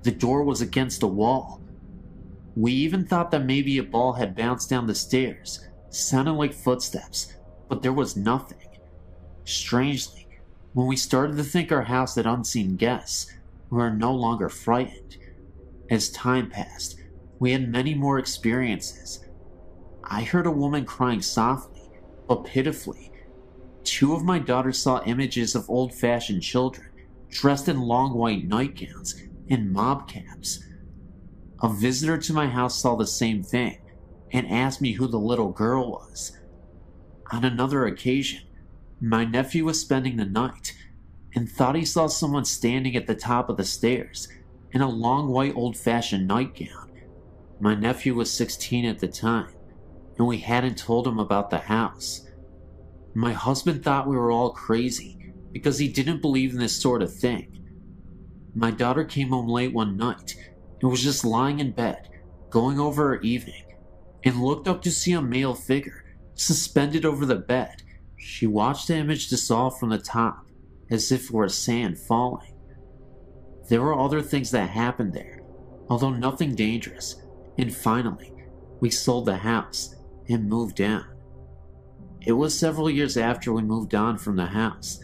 the door was against the wall. We even thought that maybe a ball had bounced down the stairs, sounding like footsteps, but there was nothing. Strangely, when we started to think our house had unseen guests, we were no longer frightened. As time passed, we had many more experiences. I heard a woman crying softly, but pitifully. 2 of my daughters saw images of old-fashioned children dressed in long white nightgowns and mob caps. A visitor to my house saw the same thing and asked me who the little girl was. On another occasion, my nephew was spending the night and thought he saw someone standing at the top of the stairs in a long white old-fashioned nightgown. My nephew was 16 at the time, and we hadn't told him about the house. My husband thought we were all crazy because he didn't believe in this sort of thing. My daughter came home late one night and was just lying in bed, going over her evening, and looked up to see a male figure suspended over the bed. She watched the image dissolve from the top as if it were sand falling. There were other things that happened there, although nothing dangerous, and finally, we sold the house and moved down. It was several years after we moved on from the house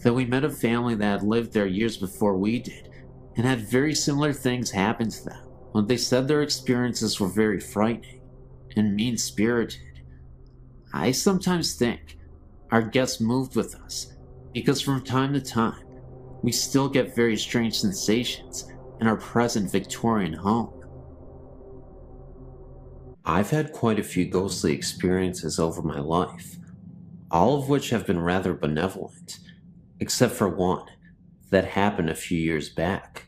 that we met a family that had lived there years before we did and had very similar things happen to them. When they said their experiences were very frightening and mean-spirited. I sometimes think our guests moved with us because from time to time we still get very strange sensations in our present Victorian home. I've had quite a few ghostly experiences over my life, all of which have been rather benevolent, except for one that happened a few years back.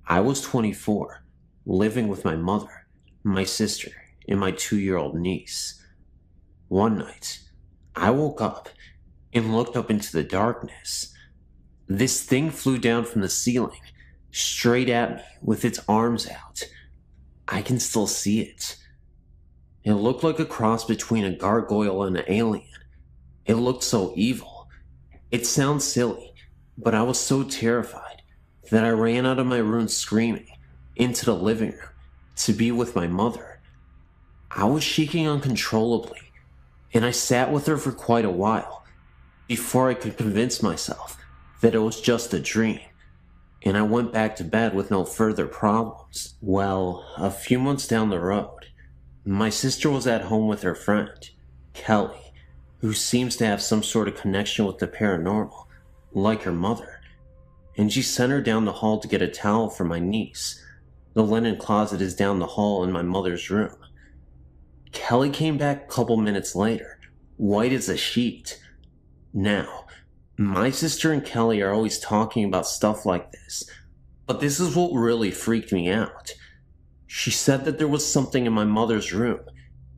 I was 24, living with my mother, my sister, and my 2-year-old niece. One night, I woke up and looked up into the darkness. This thing flew down from the ceiling, straight at me with its arms out. I can still see it. It looked like a cross between a gargoyle and an alien. It looked so evil. It sounds silly, but I was so terrified that I ran out of my room screaming into the living room to be with my mother. I was shaking uncontrollably, and I sat with her for quite a while before I could convince myself that it was just a dream, and I went back to bed with no further problems. Well, a few months down the road, my sister was at home with her friend, Kelly, who seems to have some sort of connection with the paranormal, like her mother, and she sent her down the hall to get a towel for my niece. The linen closet is down the hall in my mother's room. Kelly came back a couple minutes later, white as a sheet. Now, my sister and Kelly are always talking about stuff like this, but this is what really freaked me out. She said that there was something in my mother's room,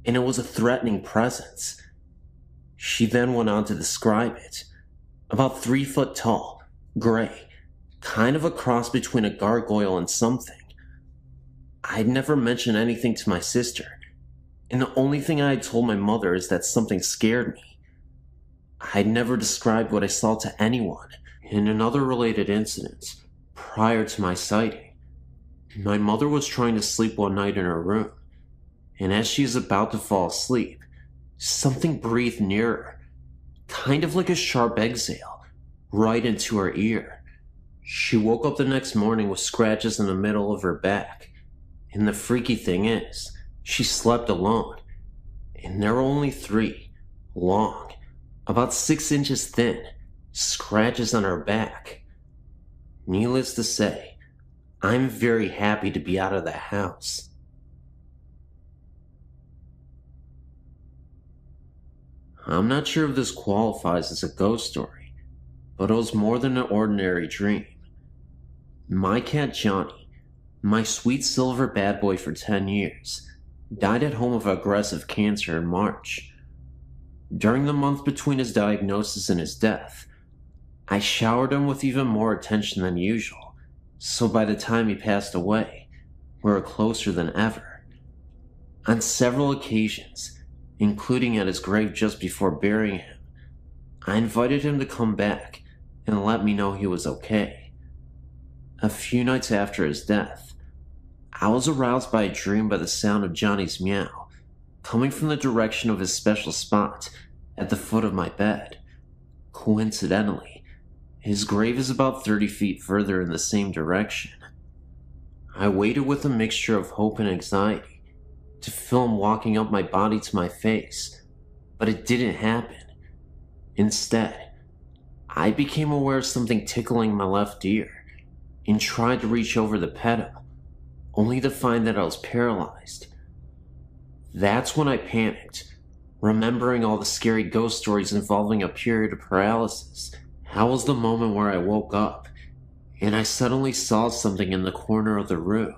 and it was a threatening presence. She then went on to describe it. About 3 foot tall, gray, kind of a cross between a gargoyle and something. I'd never mentioned anything to my sister, and the only thing I had told my mother is that something scared me. I'd never described what I saw to anyone. In another related incident, prior to my sighting, my mother was trying to sleep one night in her room, and as she is about to fall asleep, something breathed near her, kind of like a sharp exhale, right into her ear. She woke up the next morning with scratches in the middle of her back, and the freaky thing is, she slept alone, and there were only 3, long, about 6 inches thin, scratches on her back. Needless to say, I'm very happy to be out of the house. I'm not sure if this qualifies as a ghost story, but it was more than an ordinary dream. My cat Johnny, my sweet silver bad boy for 10 years, died at home of aggressive cancer in March. During the month between his diagnosis and his death, I showered him with even more attention than usual, so by the time he passed away, we were closer than ever. On several occasions, including at his grave just before burying him, I invited him to come back and let me know he was okay. A few nights after his death, I was aroused by a dream by the sound of Johnny's meow, coming from the direction of his special spot at the foot of my bed. Coincidentally, his grave is about 30 feet further in the same direction. I waited with a mixture of hope and anxiety to feel him walking up my body to my face, but it didn't happen. Instead, I became aware of something tickling my left ear and tried to reach over the pedal, only to find that I was paralyzed. That's when I panicked, remembering all the scary ghost stories involving a period of paralysis. That was the moment where I woke up, and I suddenly saw something in the corner of the room.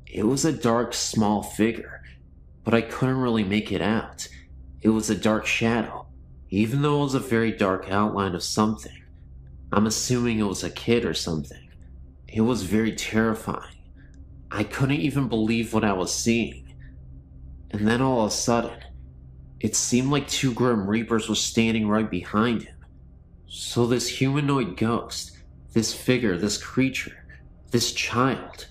It was a dark, small figure, but I couldn't really make it out. It was a dark shadow, even though it was a very dark outline of something. I'm assuming it was a kid or something. It was very terrifying. I couldn't even believe what I was seeing. And then all of a sudden, it seemed like two Grim Reapers were standing right behind him. So this humanoid ghost, this figure, this creature, this child,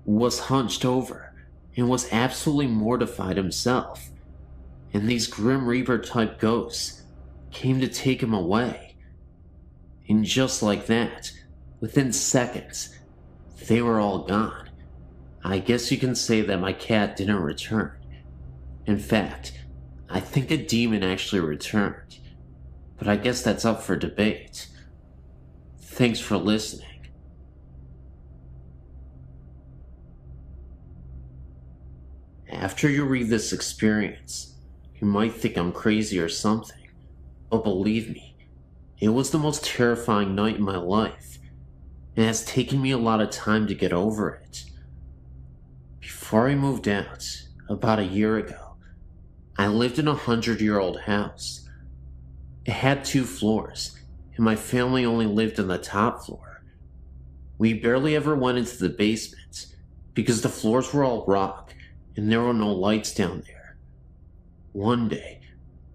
was hunched over and was absolutely mortified himself. And these Grim Reaper type ghosts came to take him away. And just like that, within seconds, they were all gone. I guess you can say that my cat didn't return. In fact, I think a demon actually returned. But I guess that's up for debate. Thanks for listening. After you read this experience, you might think I'm crazy or something, but believe me, it was the most terrifying night in my life, and it has taken me a lot of time to get over it. Before I moved out, about a year ago, I lived in a 100-year-old house. It had 2 floors, and my family only lived on the top floor. We barely ever went into the basement, because the floors were all rock, and there were no lights down there. One day,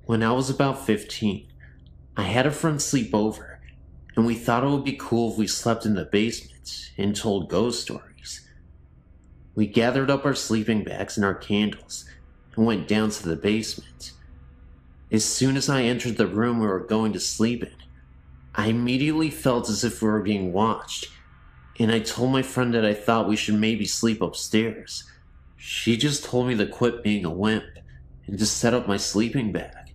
when I was about 15, I had a friend sleep over, and we thought it would be cool if we slept in the basement and told ghost stories. We gathered up our sleeping bags and our candles, and went down to the basement. As soon as I entered the room we were going to sleep in, I immediately felt as if we were being watched, and I told my friend that I thought we should maybe sleep upstairs. She just told me to quit being a wimp and to set up my sleeping bag.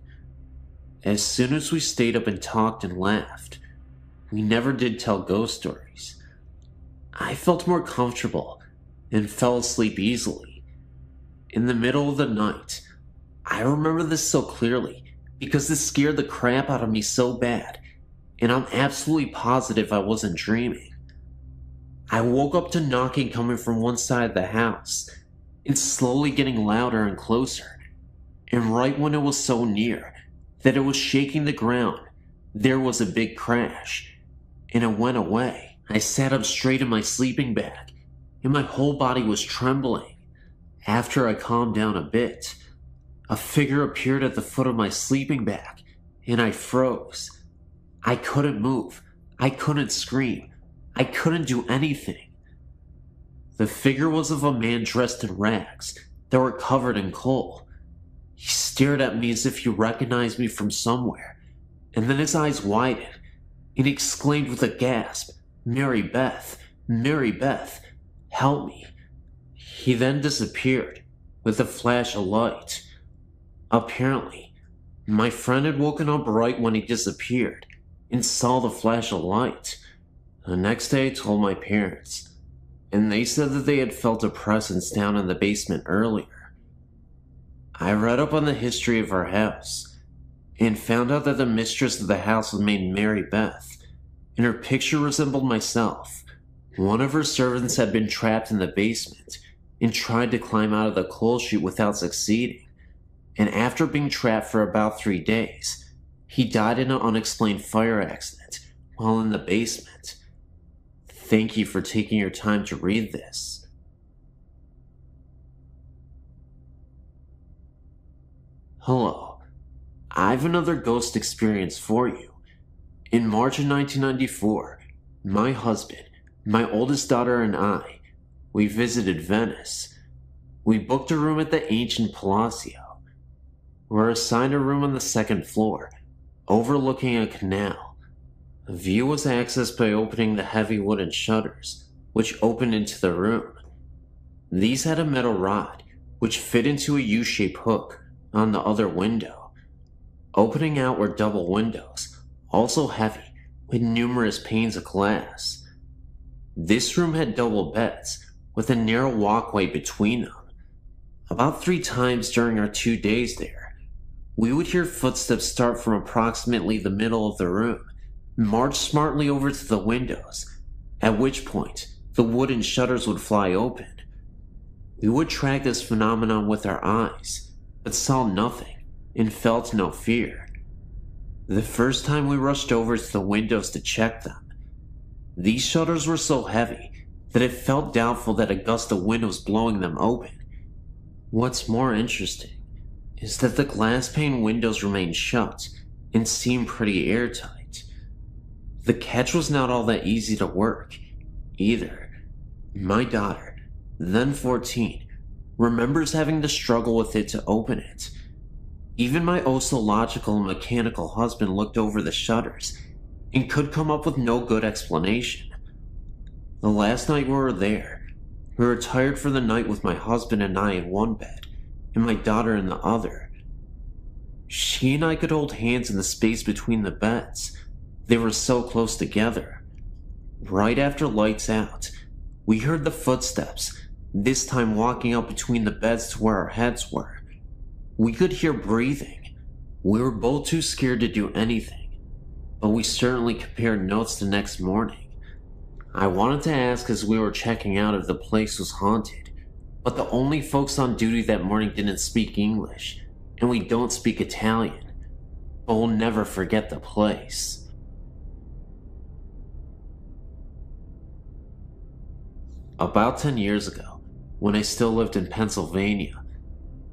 As soon as we stayed up and talked and laughed, we never did tell ghost stories. I felt more comfortable and fell asleep easily. In the middle of the night, I remember this so clearly because this scared the crap out of me so bad, and I'm absolutely positive I wasn't dreaming. I woke up to knocking coming from one side of the house, and slowly getting louder and closer, and right when it was so near that it was shaking the ground, there was a big crash, and it went away. I sat up straight in my sleeping bag, and my whole body was trembling. After I calmed down a bit, a figure appeared at the foot of my sleeping bag, and I froze. I couldn't move. I couldn't scream. I couldn't do anything. The figure was of a man dressed in rags that were covered in coal. He stared at me as if he recognized me from somewhere, and then his eyes widened, and he exclaimed with a gasp, "Mary Beth, Mary Beth, help me." He then disappeared with a flash of light. Apparently, my friend had woken up right when he disappeared and saw the flash of light. The next day I told my parents, and they said that they had felt a presence down in the basement earlier. I read up on the history of our house and found out that the mistress of the house was named Mary Beth, and her picture resembled myself. One of her servants had been trapped in the basement and tried to climb out of the coal chute without succeeding. And after being trapped for about 3 days, he died in an unexplained fire accident while in the basement. Thank you for taking your time to read this. Hello, I have another ghost experience for you. In March of 1994, my husband, my oldest daughter, and I, we visited Venice. We booked a room at the ancient Palazzo. We were assigned a room on the 2nd floor, overlooking a canal. The view was accessed by opening the heavy wooden shutters, which opened into the room. These had a metal rod, which fit into a U-shaped hook on the other window. Opening out were double windows, also heavy, with numerous panes of glass. This room had double beds, with a narrow walkway between them. About 3 times during our 2 days there, we would hear footsteps start from approximately the middle of the room, march smartly over to the windows, at which point the wooden shutters would fly open. We would track this phenomenon with our eyes, but saw nothing and felt no fear. The first time we rushed over to the windows to check them, these shutters were so heavy that it felt doubtful that a gust of wind was blowing them open. What's more interesting is that the glass pane windows remained shut and seemed pretty airtight. The catch was not all that easy to work, either. My daughter, then 14, remembers having to struggle with it to open it. Even my oh-so-logical and mechanical husband looked over the shutters and could come up with no good explanation. The last night we were there, we retired for the night with my husband and I in one bed, and my daughter in the other. She and I could hold hands in the space between the beds. They were so close together. Right after lights out, we heard the footsteps, this time walking up between the beds to where our heads were. We could hear breathing. We were both too scared to do anything, but we certainly compared notes the next morning. I wanted to ask as we were checking out if the place was haunted, but the only folks on duty that morning didn't speak English, and we don't speak Italian, but we'll never forget the place. About 10 years ago, when I still lived in Pennsylvania,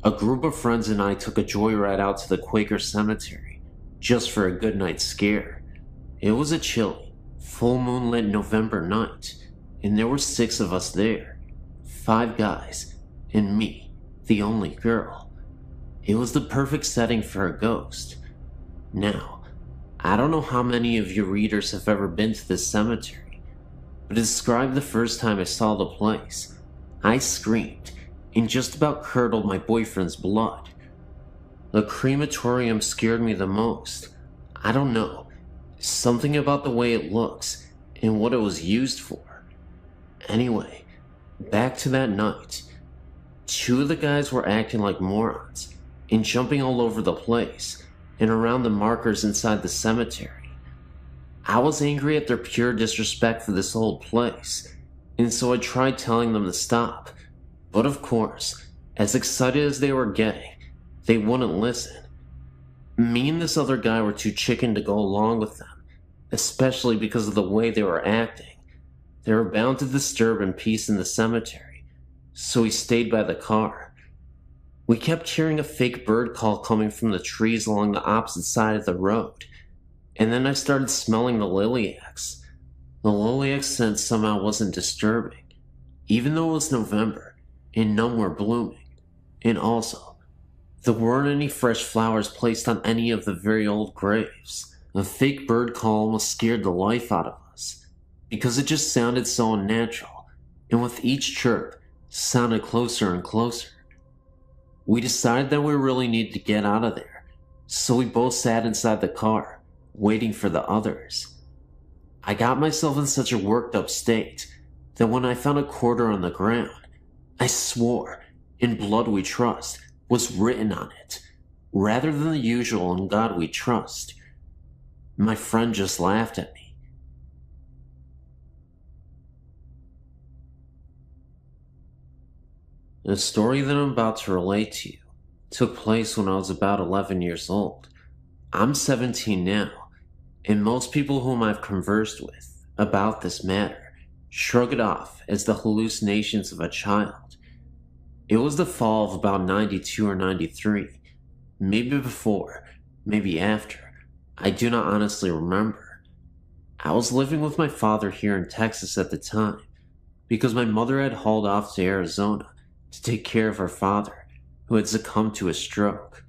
a group of friends and I took a joyride out to the Quaker Cemetery, just for a good night scare. It was a chilly, full moonlit November night, and there were 6 of us there, 5 guys, and me, the only girl. It was the perfect setting for a ghost. Now, I don't know how many of your readers have ever been to this cemetery, but to describe the first time I saw the place, I screamed and just about curdled my boyfriend's blood. The crematorium scared me the most. I don't know, something about the way it looks and what it was used for. Anyway, back to that night. 2 of the guys were acting like morons and jumping all over the place and around the markers inside the cemetery. I was angry at their pure disrespect for this old place, and so I tried telling them to stop. But of course, as excited as they were getting, they wouldn't listen. Me and this other guy were too chicken to go along with them, especially because of the way they were acting. They were bound to disturb peace in the cemetery, so we stayed by the car. We kept hearing a fake bird call coming from the trees along the opposite side of the road, and then I started smelling the lilacs. The lilac scent somehow wasn't disturbing, even though it was November and none were blooming. And also, there weren't any fresh flowers placed on any of the very old graves. A fake bird call almost scared the life out of us, because it just sounded so unnatural, and with each chirp, sounded closer and closer. We decided that we really needed to get out of there, so we both sat inside the car, waiting for the others. I got myself in such a worked up state that when I found a quarter on the ground, I swore, "In blood we trust," was written on it, rather than the usual "In God we trust." My friend just laughed at me. The story that I'm about to relate to you took place when I was about 11 years old. I'm 17 now, and most people whom I've conversed with about this matter shrug it off as the hallucinations of a child. It was the fall of about 92 or 93, maybe before, maybe after. I do not honestly remember. I was living with my father here in Texas at the time, because my mother had hauled off to Arizona to take care of her father, who had succumbed to a stroke.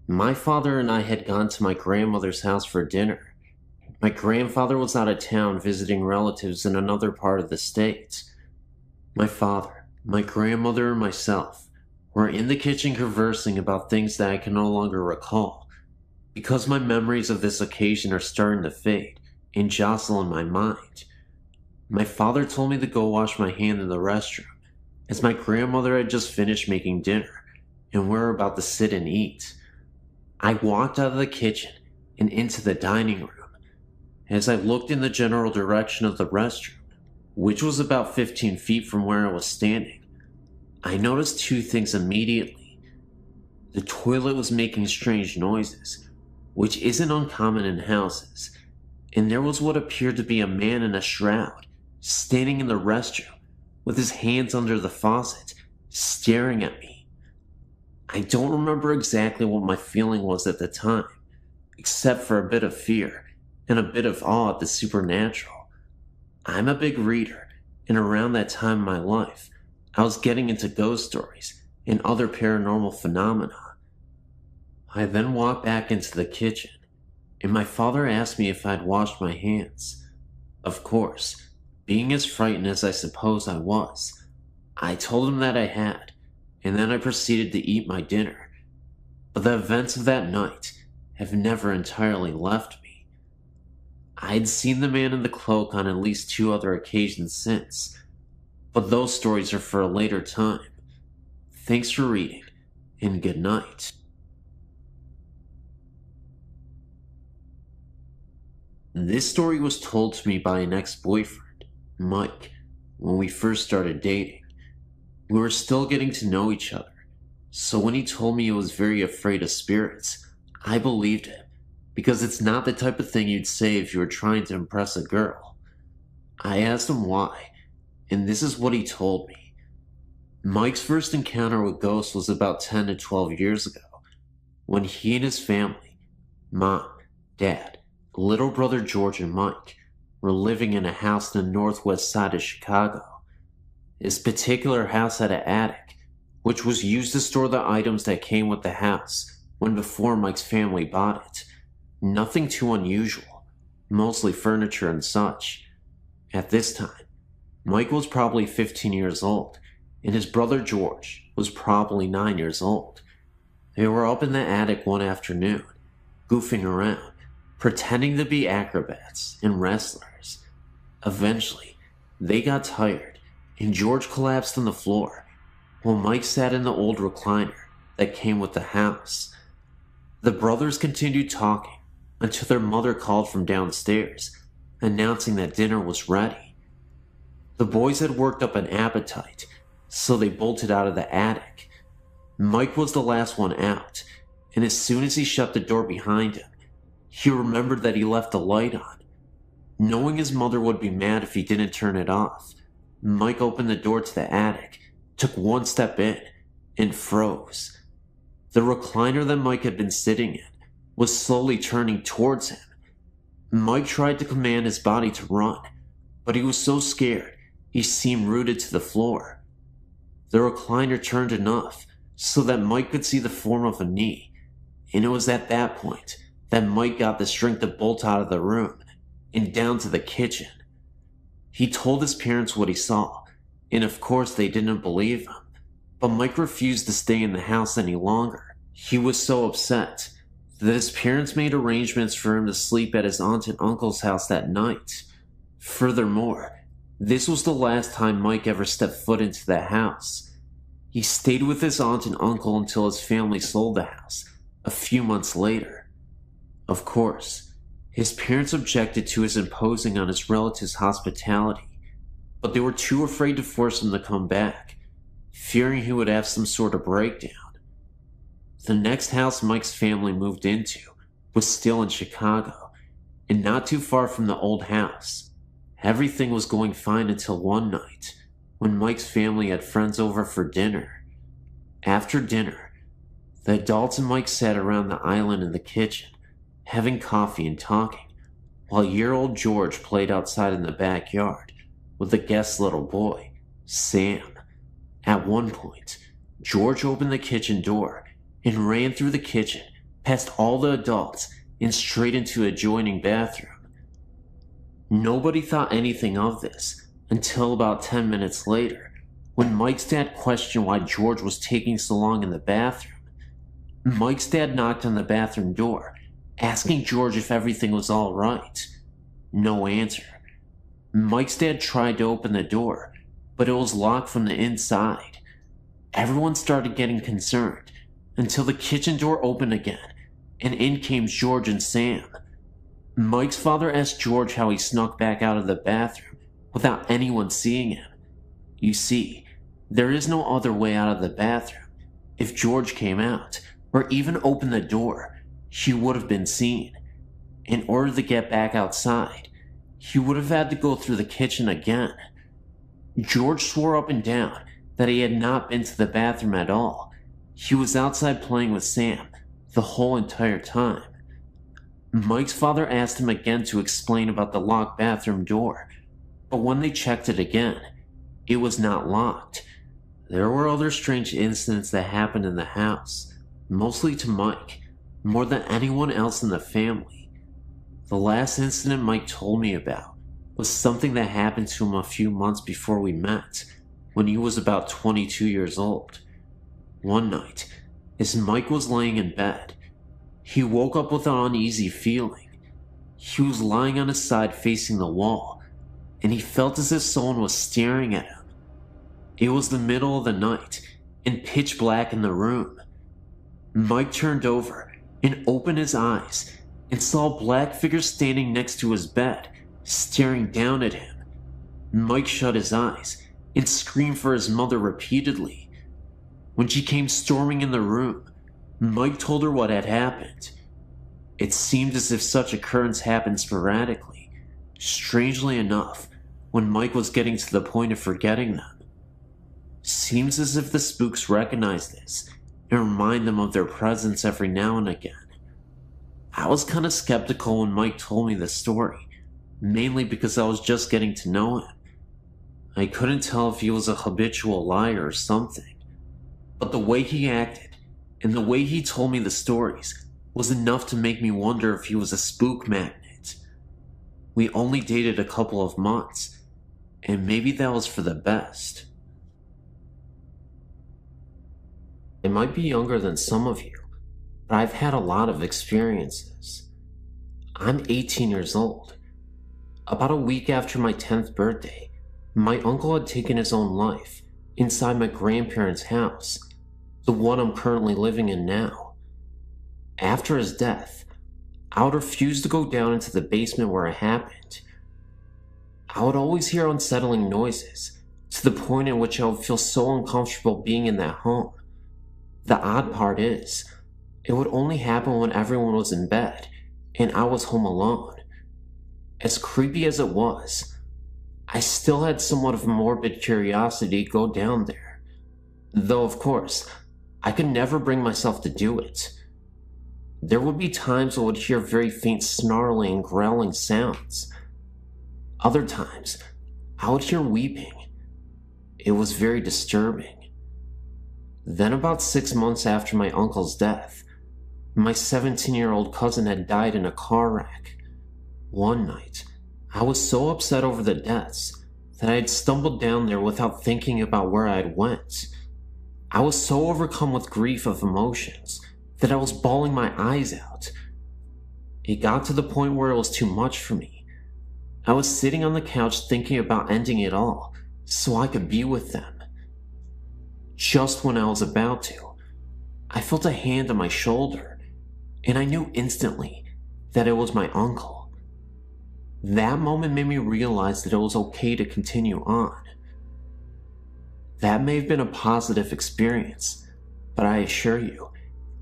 My father and I had gone to my grandmother's house for dinner. My grandfather was out of town visiting relatives in another part of the state. My father, my grandmother, and myself were in the kitchen conversing about things that I can no longer recall. because my memories of this occasion are starting to fade and jostle in my mind. My father told me to go wash my hand in the restroom, as my grandmother had just finished making dinner and we were about to sit and eat. I walked out of the kitchen and into the dining room. As I looked in the general direction of the restroom, which was about 15 feet from where I was standing, I noticed two things immediately. The toilet was making strange noises, which isn't uncommon in houses, and there was what appeared to be a man in a shroud standing in the restroom with his hands under the faucet, staring at me. I don't remember exactly what my feeling was at the time, except for a bit of fear and a bit of awe at the supernatural. I'm a big reader, and around that time in my life, I was getting into ghost stories and other paranormal phenomena. I then walked back into the kitchen, and my father asked me if I'd washed my hands. Of course, being as frightened as I suppose I was, I told him that I had, and then I proceeded to eat my dinner. But the events of that night have never entirely left me. I'd seen the man in the cloak on at least 2 other occasions since, but those stories are for a later time. Thanks for reading, and good night. This story was told to me by an ex-boyfriend, Mike, when we first started dating. We were still getting to know each other, so when he told me he was very afraid of spirits, I believed him, because it's not the type of thing you'd say if you were trying to impress a girl. I asked him why, and this is what he told me. Mike's first encounter with ghosts was about 10 to 12 years ago, when he and his family, mom, dad, little brother George and Mike, were living in a house in the northwest side of Chicago. This particular house had an attic, which was used to store the items that came with the house when before Mike's family bought it. Nothing too unusual, mostly furniture and such. At this time, Mike was probably 15 years old, and his brother George was probably 9 years old. They were up in the attic one afternoon, goofing around, pretending to be acrobats and wrestlers. Eventually, they got tired, and George collapsed on the floor, while Mike sat in the old recliner that came with the house. The brothers continued talking until their mother called from downstairs, announcing that dinner was ready. The boys had worked up an appetite, so they bolted out of the attic. Mike was the last one out, and as soon as he shut the door behind him, he remembered that he left the light on. Knowing his mother would be mad if he didn't turn it off, Mike opened the door to the attic, took one step in, and froze. The recliner that Mike had been sitting in was slowly turning towards him. Mike tried to command his body to run, but he was so scared he seemed rooted to the floor. The recliner turned enough so that Mike could see the form of a knee, and it was at that point that Mike got the strength to bolt out of the room and down to the kitchen. He told his parents what he saw, and of course they didn't believe him, but Mike refused to stay in the house any longer. He was so upset that his parents made arrangements for him to sleep at his aunt and uncle's house that night. Furthermore, this was the last time Mike ever stepped foot into the house. He stayed with his aunt and uncle until his family sold the house a few months later. Of course, his parents objected to his imposing on his relatives' hospitality, but they were too afraid to force him to come back, fearing he would have some sort of breakdown. The next house Mike's family moved into was still in Chicago, and not too far from the old house. Everything was going fine until one night, when Mike's family had friends over for dinner. After dinner, the adults and Mike sat around the island in the kitchen, having coffee and talking, while year-old George played outside in the backyard with the guest's little boy, Sam. At one point, George opened the kitchen door and ran through the kitchen, past all the adults, and straight into the adjoining bathroom. Nobody thought anything of this until about 10 minutes later, when Mike's dad questioned why George was taking so long in the bathroom. Mike's dad knocked on the bathroom door, asking George if everything was all right. No answer. Mike's dad tried to open the door, but it was locked from the inside. Everyone started getting concerned until the kitchen door opened again, and in came George and Sam. Mike's father asked George how he snuck back out of the bathroom without anyone seeing him. You see, there is no other way out of the bathroom. If George came out, or even opened the door, he would have been seen. In order to get back outside, he would have had to go through the kitchen again. George swore up and down that he had not been to the bathroom at all. He was outside playing with Sam the whole entire time. Mike's father asked him again to explain about the locked bathroom door, but when they checked it again, it was not locked. There were other strange incidents that happened in the house, mostly to Mike, more than anyone else in the family. The last incident Mike told me about was something that happened to him a few months before we met, when he was about 22 years old. One night, as Mike was laying in bed, he woke up with an uneasy feeling. He was lying on his side facing the wall, and he felt as if someone was staring at him. It was the middle of the night, and pitch black in the room. Mike turned over and opened his eyes and saw a black figure standing next to his bed, staring down at him. Mike shut his eyes and screamed for his mother repeatedly. When she came storming in the room, Mike told her what had happened. It seemed as if such occurrence happened sporadically. Strangely enough, when Mike was getting to the point of forgetting them. Seems as if the spooks recognize this and remind them of their presence every now and again. I was kind of skeptical when Mike told me the story, mainly because I was just getting to know him. I couldn't tell if he was a habitual liar or something, but the way he acted and the way he told me the stories was enough to make me wonder if he was a spook magnet. We only dated a couple of months, and maybe that was for the best. I might be younger than some of you, but I've had a lot of experiences. I'm 18 years old. About a week after my 10th birthday, my uncle had taken his own life inside my grandparents' house, the one I'm currently living in now. After his death, I would refuse to go down into the basement where it happened. I would always hear unsettling noises, to the point in which I would feel so uncomfortable being in that home. The odd part is, it would only happen when everyone was in bed, and I was home alone. As creepy as it was, I still had somewhat of a morbid curiosity to go down there. Though, of course, I could never bring myself to do it. There would be times I would hear very faint snarling and growling sounds. Other times, I would hear weeping. It was very disturbing. Then about 6 months after my uncle's death, my 17-year-old cousin had died in a car wreck. One night, I was so upset over the deaths that I had stumbled down there without thinking about where I had went. I was so overcome with grief of emotions that I was bawling my eyes out. It got to the point where it was too much for me. I was sitting on the couch thinking about ending it all so I could be with them. Just when I was about to, I felt a hand on my shoulder, and I knew instantly that it was my uncle. That moment made me realize that it was okay to continue on. That may have been a positive experience, but I assure you,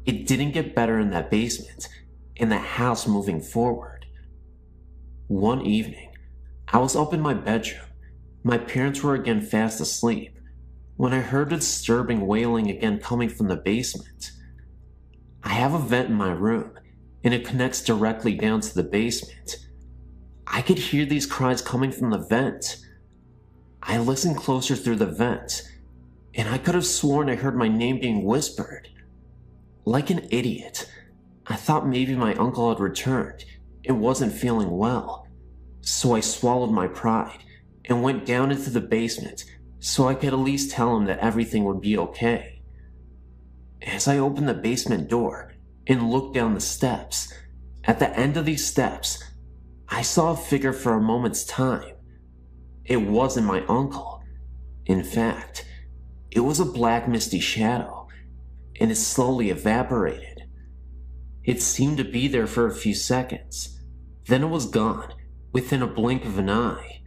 it didn't get better in that basement, in the house moving forward. One evening, I was up in my bedroom. My parents were again fast asleep, when I heard a disturbing wailing again coming from the basement. I have a vent in my room, and it connects directly down to the basement. I could hear these cries coming from the vent. I listened closer through the vent, and I could have sworn I heard my name being whispered. Like an idiot, I thought maybe my uncle had returned and wasn't feeling well, so I swallowed my pride and went down into the basement so I could at least tell him that everything would be okay. As I opened the basement door and looked down the steps, At the end of these steps, I saw a figure for a moment's time. It wasn't my uncle. In fact, it was a black misty shadow, and it slowly evaporated. It seemed to be there for a few seconds, then it was gone within a blink of an eye.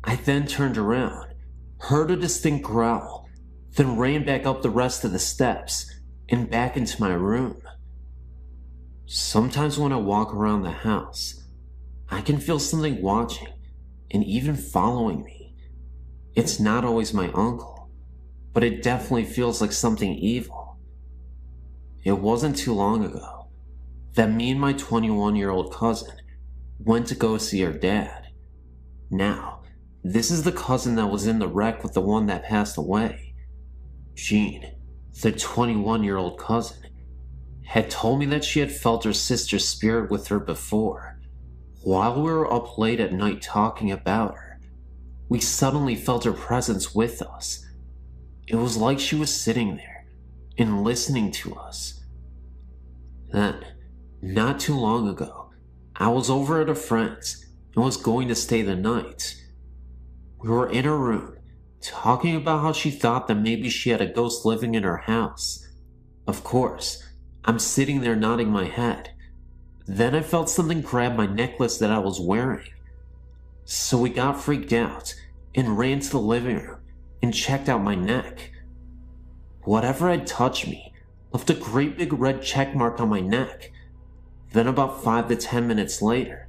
I then turned around, heard a distinct growl, then ran back up the rest of the steps and back into my room. Sometimes when I walk around the house, I can feel something watching and even following me. It's not always my uncle, but it definitely feels like something evil. It wasn't too long ago that me and my 21-year-old cousin went to go see her dad. Now, this is the cousin that was in the wreck with the one that passed away. Jean, the 21-year-old cousin, had told me that she had felt her sister's spirit with her before. While we were up late at night talking about her, we suddenly felt her presence with us. It was like she was sitting there and listening to us. Then, not too long ago, I was over at a friend's and was going to stay the night. We were in her room, talking about how she thought that maybe she had a ghost living in her house. Of course, I'm sitting there nodding my head. Then I felt something grab my necklace that I was wearing. So we got freaked out and ran to the living room and checked out my neck. Whatever had touched me left a great big red check mark on my neck. Then about 5 to 10 minutes later,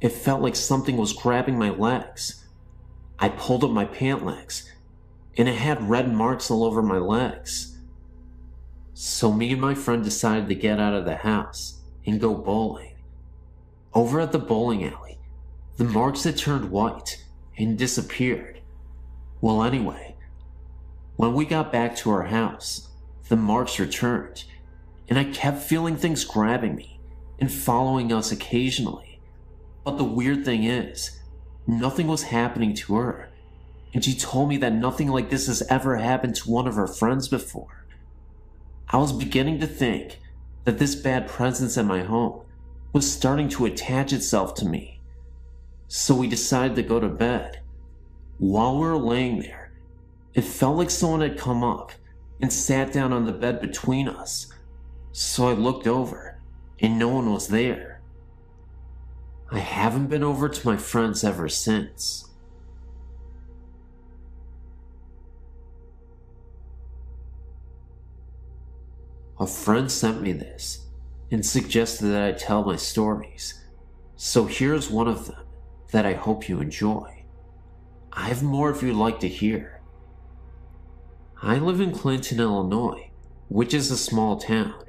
it felt like something was grabbing my legs. I pulled up my pant legs, and it had red marks all over my legs. So me and my friend decided to get out of the house and go bowling. Over at the bowling alley, the marks had turned white and disappeared. Well, anyway, when we got back to our house, the marks returned, and I kept feeling things grabbing me and following us occasionally. But the weird thing is, nothing was happening to her, and she told me that nothing like this has ever happened to one of her friends before. I was beginning to think that this bad presence at my home was starting to attach itself to me. So we decided to go to bed. While we were laying there, it felt like someone had come up and sat down on the bed between us. So I looked over, and no one was there. I haven't been over to my friend's ever since. A friend sent me this and suggested that I tell my stories, so here's one of them that I hope you enjoy. I have more if you'd like to hear. I live in Clinton, Illinois, which is a small town.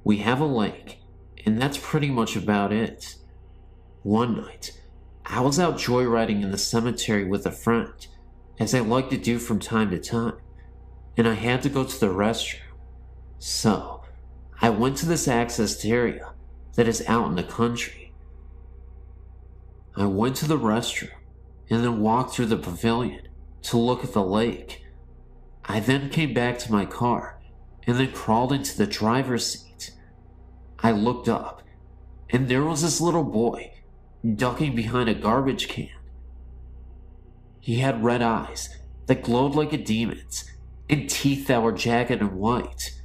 We have a lake, and that's pretty much about it. One night, I was out joyriding in the cemetery with a friend, as I like to do from time to time, and I had to go to the restroom. So, I went to this accessed area that is out in the country. I went to the restroom and then walked through the pavilion to look at the lake. I then came back to my car and then crawled into the driver's seat. I looked up and there was this little boy ducking behind a garbage can. He had red eyes that glowed like a demon's and teeth that were jagged and white.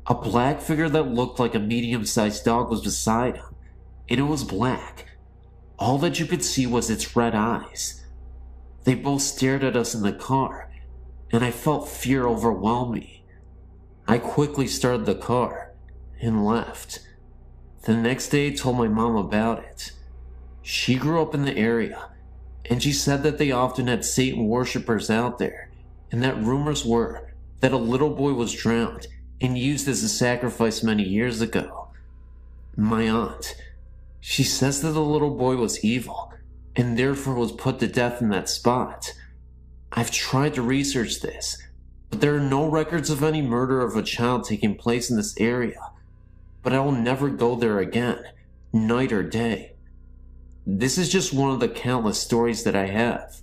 A black figure that looked like a medium-sized dog was beside him, and it was black. All that you could see was its red eyes. They both stared at us in the car, and I felt fear overwhelm me. I quickly started the car and left. The next day I told my mom about it. She grew up in the area, and she said that they often had Satan worshippers out there, and that rumors were that a little boy was drowned and used as a sacrifice many years ago. My aunt, she says that the little boy was evil and therefore was put to death in that spot. I've tried to research this, but there are no records of any murder of a child taking place in this area. But I will never go there again, night or day. This is just one of the countless stories that I have.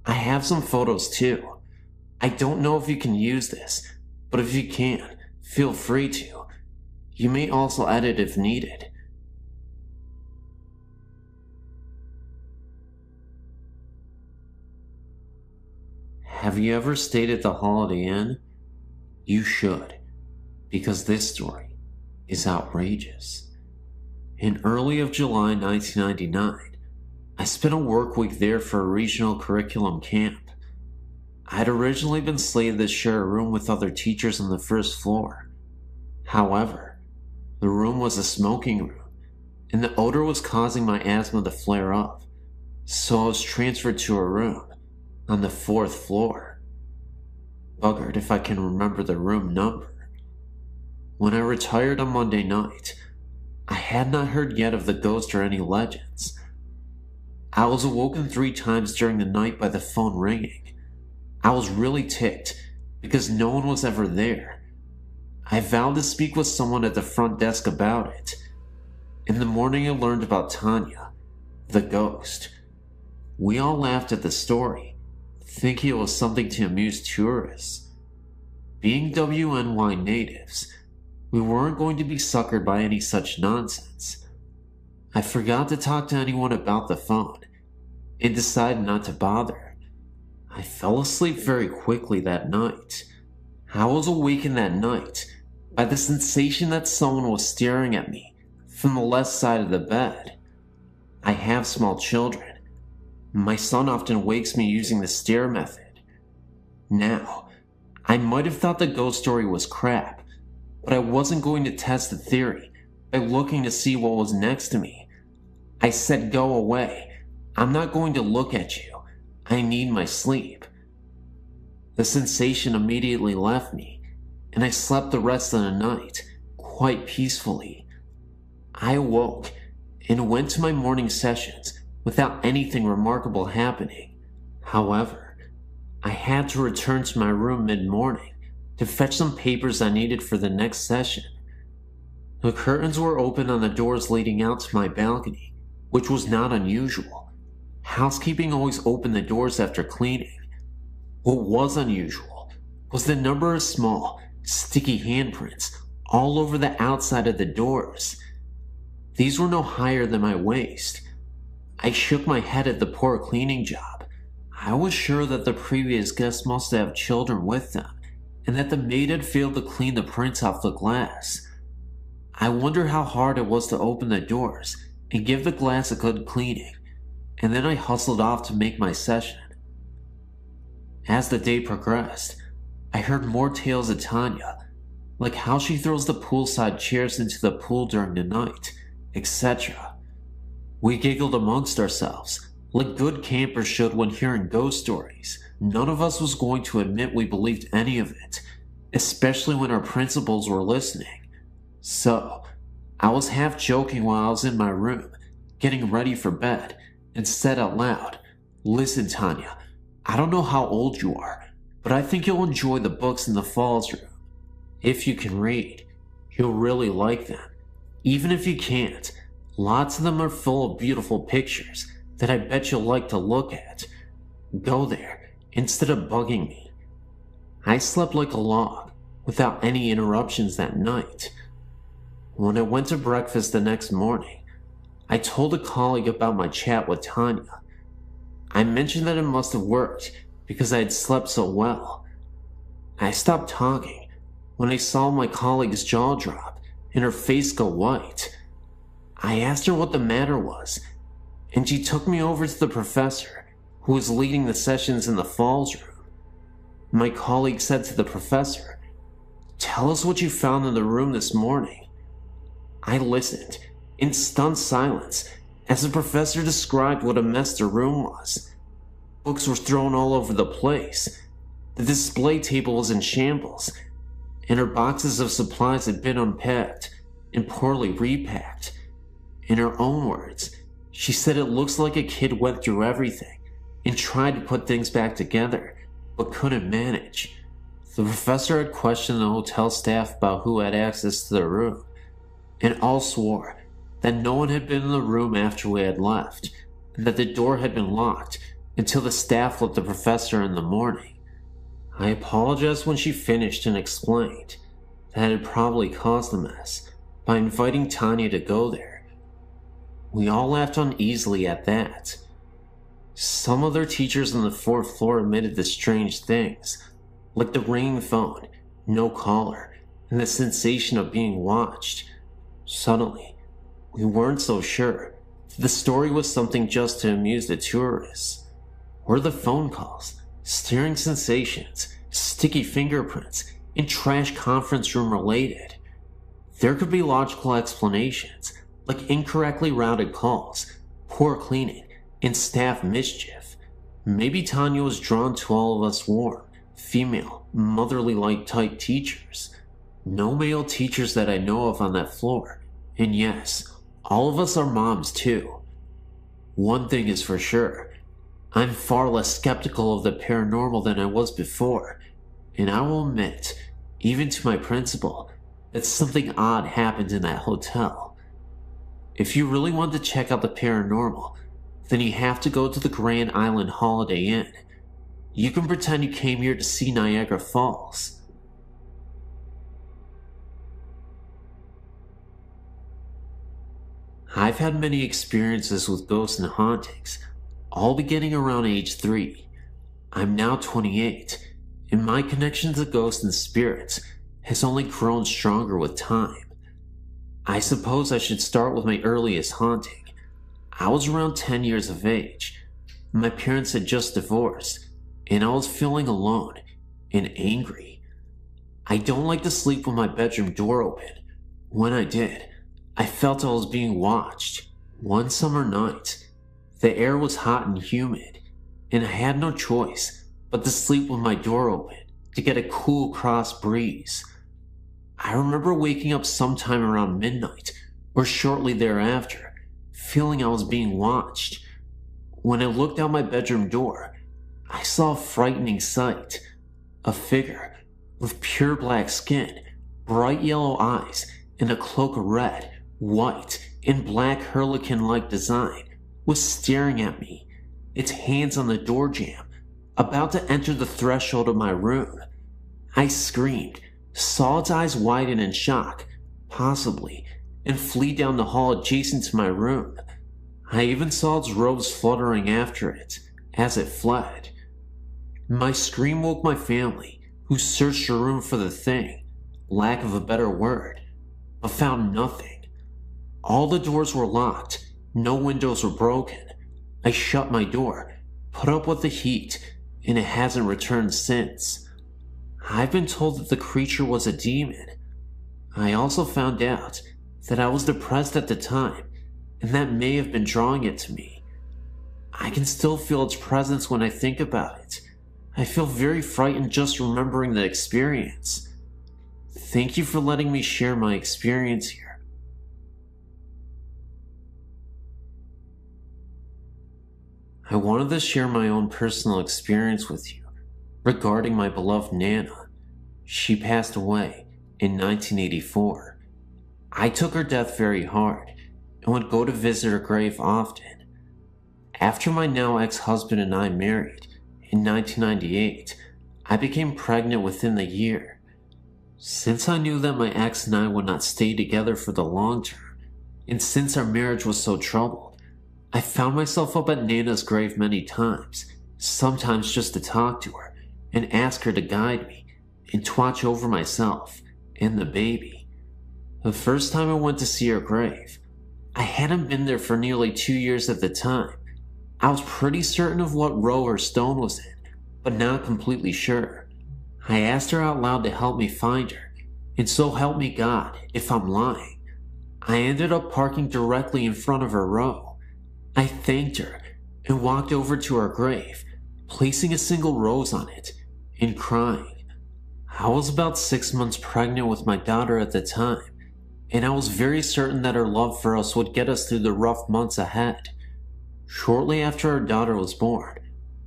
I have some photos too. I don't know if you can use this, but if you can, feel free to. You may also edit if needed. Have you ever stayed at the Holiday Inn? You should, because this story is outrageous. In early of July 1999, I spent a work week there for a regional curriculum camp. I had originally been slated to share a room with other teachers on the first floor. However, the room was a smoking room, and the odor was causing my asthma to flare up, so I was transferred to a room on the 4th floor. Buggered if I can remember the room number. When I retired on Monday night, I had not heard yet of the ghost or any legends. I was awoken 3 times during the night by the phone ringing. I was really ticked because no one was ever there. I vowed to speak with someone at the front desk about it. In the morning I learned about Tanya, the ghost. We all laughed at the story, thinking it was something to amuse tourists. Being WNY natives, we weren't going to be suckered by any such nonsense. I forgot to talk to anyone about the phone and decided not to bother. I fell asleep very quickly that night. I was awakened that night by the sensation that someone was staring at me from the left side of the bed. I have small children. My son often wakes me using the stare method. Now, I might have thought the ghost story was crap, but I wasn't going to test the theory by looking to see what was next to me. I said, "Go away. I'm not going to look at you. I need my sleep." The sensation immediately left me, and I slept the rest of the night quite peacefully. I awoke and went to my morning sessions without anything remarkable happening. However, I had to return to my room mid-morning to fetch some papers I needed for the next session. The curtains were open on the doors leading out to my balcony, which was not unusual. Housekeeping always opened the doors after cleaning. What was unusual was the number of small, sticky handprints all over the outside of the doors. These were no higher than my waist. I shook my head at the poor cleaning job. I was sure that the previous guests must have children with them, and that the maid had failed to clean the prints off the glass. I wonder how hard it was to open the doors and give the glass a good cleaning, and then I hustled off to make my session. As the day progressed, I heard more tales of Tanya, like how she throws the poolside chairs into the pool during the night, etc. We giggled amongst ourselves, like good campers should when hearing ghost stories. None of us was going to admit we believed any of it, especially when our principals were listening. So, I was half joking while I was in my room, getting ready for bed, and said out loud, "Listen, Tanya, I don't know how old you are, but I think you'll enjoy the books in the Falls room. If you can read, you'll really like them. Even if you can't, lots of them are full of beautiful pictures that I bet you'll like to look at. Go there instead of bugging me." I slept like a log, without any interruptions that night. When I went to breakfast the next morning, I told a colleague about my chat with Tanya. I mentioned that it must have worked because I had slept so well. I stopped talking when I saw my colleague's jaw drop and her face go white. I asked her what the matter was, and she took me over to the professor who was leading the sessions in the Falls room. My colleague said to the professor, "Tell us what you found in the room this morning." I listened in stunned silence as the professor described what a mess the room was. Books were thrown all over the place. The display table was in shambles, and her boxes of supplies had been unpacked and poorly repacked. In her own words, she said it looks like a kid went through everything and tried to put things back together, but couldn't manage. The professor had questioned the hotel staff about who had access to the room, and all swore that no one had been in the room after we had left, and that the door had been locked until the staff let the professor in the morning. I apologized when she finished and explained that it had probably caused the mess by inviting Tanya to go there. We all laughed uneasily at that. Some other teachers on the fourth floor admitted to strange things, like the ringing phone, no caller, and the sensation of being watched. Suddenly, we weren't so sure if the story was something just to amuse the tourists, or the phone calls, stirring sensations, sticky fingerprints, and trash conference room related. There could be logical explanations, like incorrectly routed calls, poor cleaning, and staff mischief. Maybe Tanya was drawn to all of us warm, female, motherly-like type teachers. No male teachers that I know of on that floor, and yes, all of us are moms too. One thing is for sure, I'm far less skeptical of the paranormal than I was before, and I will admit, even to my principal, that something odd happened in that hotel. If you really want to check out the paranormal, then you have to go to the Grand Island Holiday Inn. You can pretend you came here to see Niagara Falls. I've had many experiences with ghosts and hauntings, all beginning around age 3. I'm now 28, and my connection to ghosts and spirits has only grown stronger with time. I suppose I should start with my earliest haunting. I was around 10 years of age. My parents had just divorced, and I was feeling alone and angry. I don't like to sleep with my bedroom door open. When I did, I felt I was being watched. One summer night, the air was hot and humid, and I had no choice but to sleep with my door open to get a cool cross breeze. I remember waking up sometime around midnight or shortly thereafter, feeling I was being watched. When I looked out my bedroom door, I saw a frightening sight. A figure with pure black skin, bright yellow eyes, and a cloak of red, white, and black harlequin-like design was staring at me, its hands on the door jamb, about to enter the threshold of my room. I screamed, saw its eyes widen in shock, possibly, and flee down the hall adjacent to my room. I even saw its robes fluttering after it as it fled. My scream woke my family, who searched the room for the thing, lack of a better word, but found nothing. All the doors were locked, no windows were broken. I shut my door, put up with the heat, and it hasn't returned since. I've been told that the creature was a demon. I also found out that I was depressed at the time, and that may have been drawing it to me. I can still feel its presence when I think about it. I feel very frightened just remembering the experience. Thank you for letting me share my experience here. I wanted to share my own personal experience with you regarding my beloved Nana. She passed away in 1984. I took her death very hard and would go to visit her grave often. After my now ex-husband and I married in 1998, I became pregnant within the year. Since I knew that my ex and I would not stay together for the long term, and since our marriage was so troubled, I found myself up at Nana's grave many times, sometimes just to talk to her and ask her to guide me and to watch over myself and the baby. The first time I went to see her grave, I hadn't been there for nearly 2 years at the time. I was pretty certain of what row her stone was in, but not completely sure. I asked her out loud to help me find her, and so help me God if I'm lying. I ended up parking directly in front of her row. I thanked her and walked over to her grave, placing a single rose on it, and crying. I was about 6 months pregnant with my daughter at the time, and I was very certain that her love for us would get us through the rough months ahead. Shortly after our daughter was born,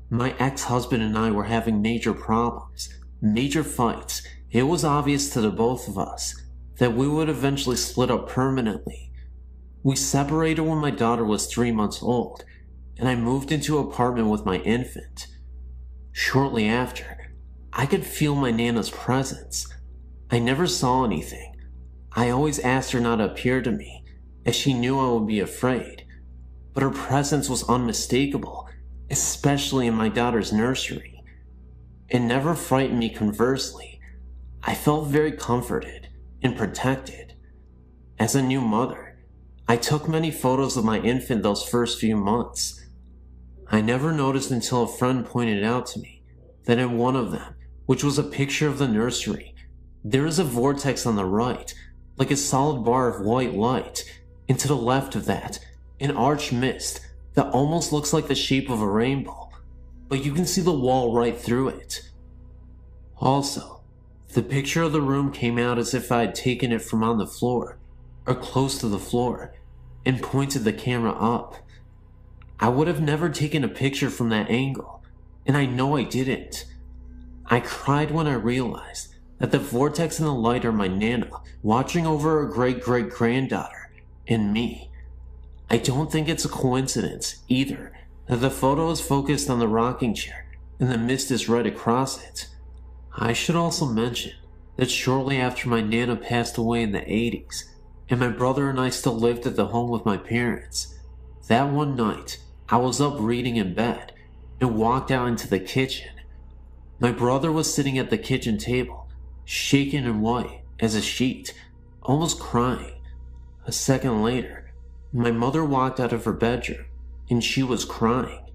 my ex-husband and I were having major problems, major fights. It was obvious to the both of us that we would eventually split up permanently. We separated when my daughter was 3 months old, and I moved into an apartment with my infant. Shortly after, I could feel my Nana's presence. I never saw anything. I always asked her not to appear to me, as she knew I would be afraid. But her presence was unmistakable, especially in my daughter's nursery. It never frightened me. Conversely, I felt very comforted and protected. As a new mother, I took many photos of my infant those first few months. I never noticed until a friend pointed out to me that in one of them, which was a picture of the nursery, there is a vortex on the right, like a solid bar of white light, and to the left of that, an arched mist that almost looks like the shape of a rainbow, but you can see the wall right through it. Also, the picture of the room came out as if I had taken it from on the floor, or close to the floor, and pointed the camera up. I would have never taken a picture from that angle, and I know I didn't. I cried when I realized that the vortex and the light are my Nana watching over her great-great-granddaughter and me. I don't think it's a coincidence, either, that the photo is focused on the rocking chair and the mist is right across it. I should also mention that shortly after my Nana passed away in the 80s, and my brother and I still lived at the home with my parents, that one night I was up reading in bed and walked out into the kitchen. My brother was sitting at the kitchen table, shaken and white as a sheet, almost crying. A second later, my mother walked out of her bedroom, and she was crying.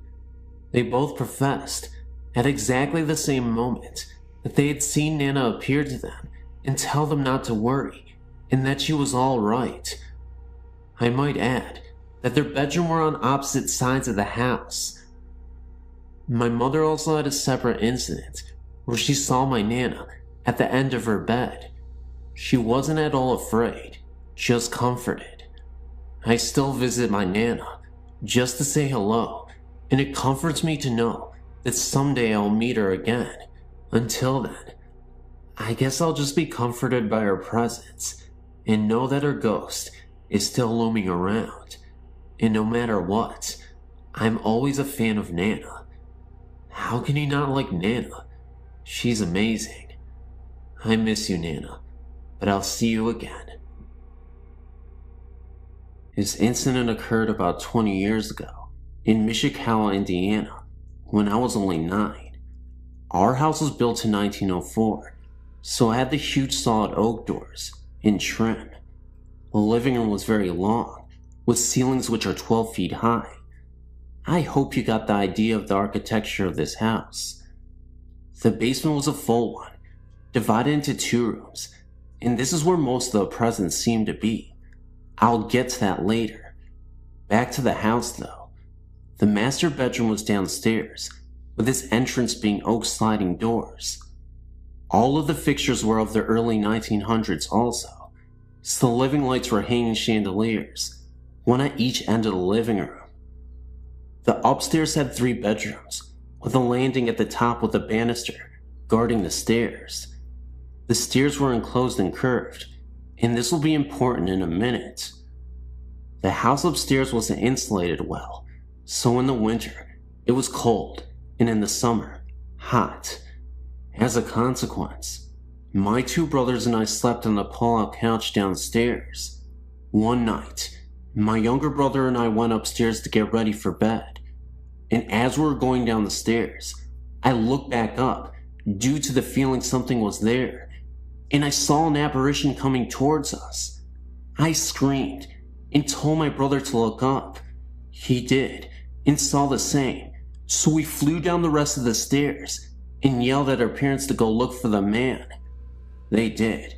They both professed, at exactly the same moment, that they had seen Nana appear to them and tell them not to worry, and that she was all right. I might add that their bedrooms were on opposite sides of the house. My mother also had a separate incident where she saw my Nana at the end of her bed. She wasn't at all afraid, just comforted. I still visit my Nana just to say hello, and it comforts me to know that someday I'll meet her again. Until then, I guess I'll just be comforted by her presence and know that her ghost is still looming around. And no matter what, I'm always a fan of Nana. How can you not like Nana? She's amazing. I miss you, Nana, but I'll see you again. This incident occurred about 20 years ago in Mishikawa, Indiana, when I was only 9. Our house was built in 1904, so it had the huge solid oak doors and trim. The living room was very long, with ceilings which are 12 feet high. I hope you got the idea of the architecture of this house. The basement was a full one, divided into 2 rooms, and this is where most of the presents seemed to be. I'll get to that later. Back to the house though. The master bedroom was downstairs, with its entrance being oak sliding doors. All of the fixtures were of the early 1900s also, so the living lights were hanging chandeliers, one at each end of the living room. The upstairs had 3 bedrooms, with a landing at the top with a banister guarding the stairs. The stairs were enclosed and curved, and this will be important in a minute. The house upstairs wasn't insulated well, so in the winter it was cold, and in the summer, hot. As a consequence, my 2 brothers and I slept on the pull-out couch downstairs. One night, my younger brother and I went upstairs to get ready for bed, and as we were going down the stairs, I looked back up due to the feeling something was there, and I saw an apparition coming towards us. I screamed and told my brother to look up. He did, and saw the same, so we flew down the rest of the stairs and yelled at our parents to go look for the man. They did,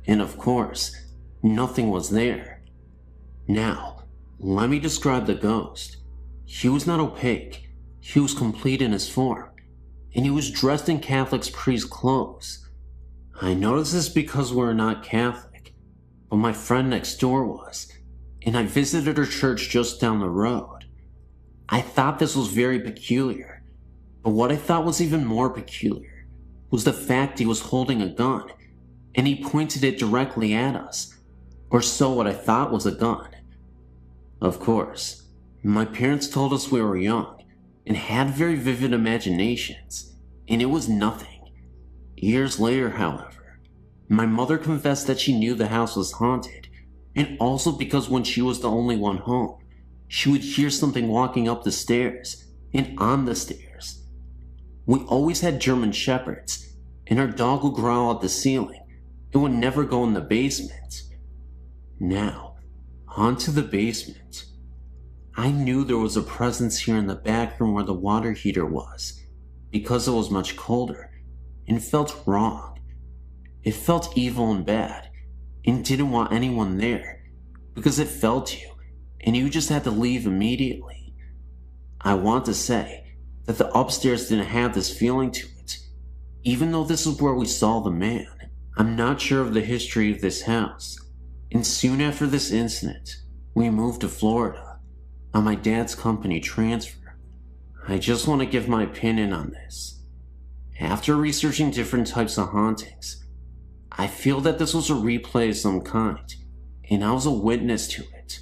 and of course, nothing was there. Now, let me describe the ghost. He was not opaque, he was complete in his form, and he was dressed in Catholic priest clothes. I noticed this because we're not Catholic, but my friend next door was, and I visited her church just down the road. I thought this was very peculiar, but what I thought was even more peculiar was the fact he was holding a gun, and he pointed it directly at us, or so what I thought was a gun. Of course, my parents told us we were young and had very vivid imaginations, and it was nothing. Years later, however, my mother confessed that she knew the house was haunted, and also because when she was the only one home, she would hear something walking up the stairs and on the stairs. We always had German shepherds, and our dog would growl at the ceiling and would never go in the basement. Now, onto the basement. I knew there was a presence here in the back room where the water heater was, because it was much colder, and felt wrong. It felt evil and bad, and didn't want anyone there, because it felt you, and you just had to leave immediately. I want to say that the upstairs didn't have this feeling to it, even though this is where we saw the man. I'm not sure of the history of this house, and soon after this incident, we moved to Florida on my dad's company transfer. I just want to give my opinion on this. After researching different types of hauntings, I feel that this was a replay of some kind, and I was a witness to it.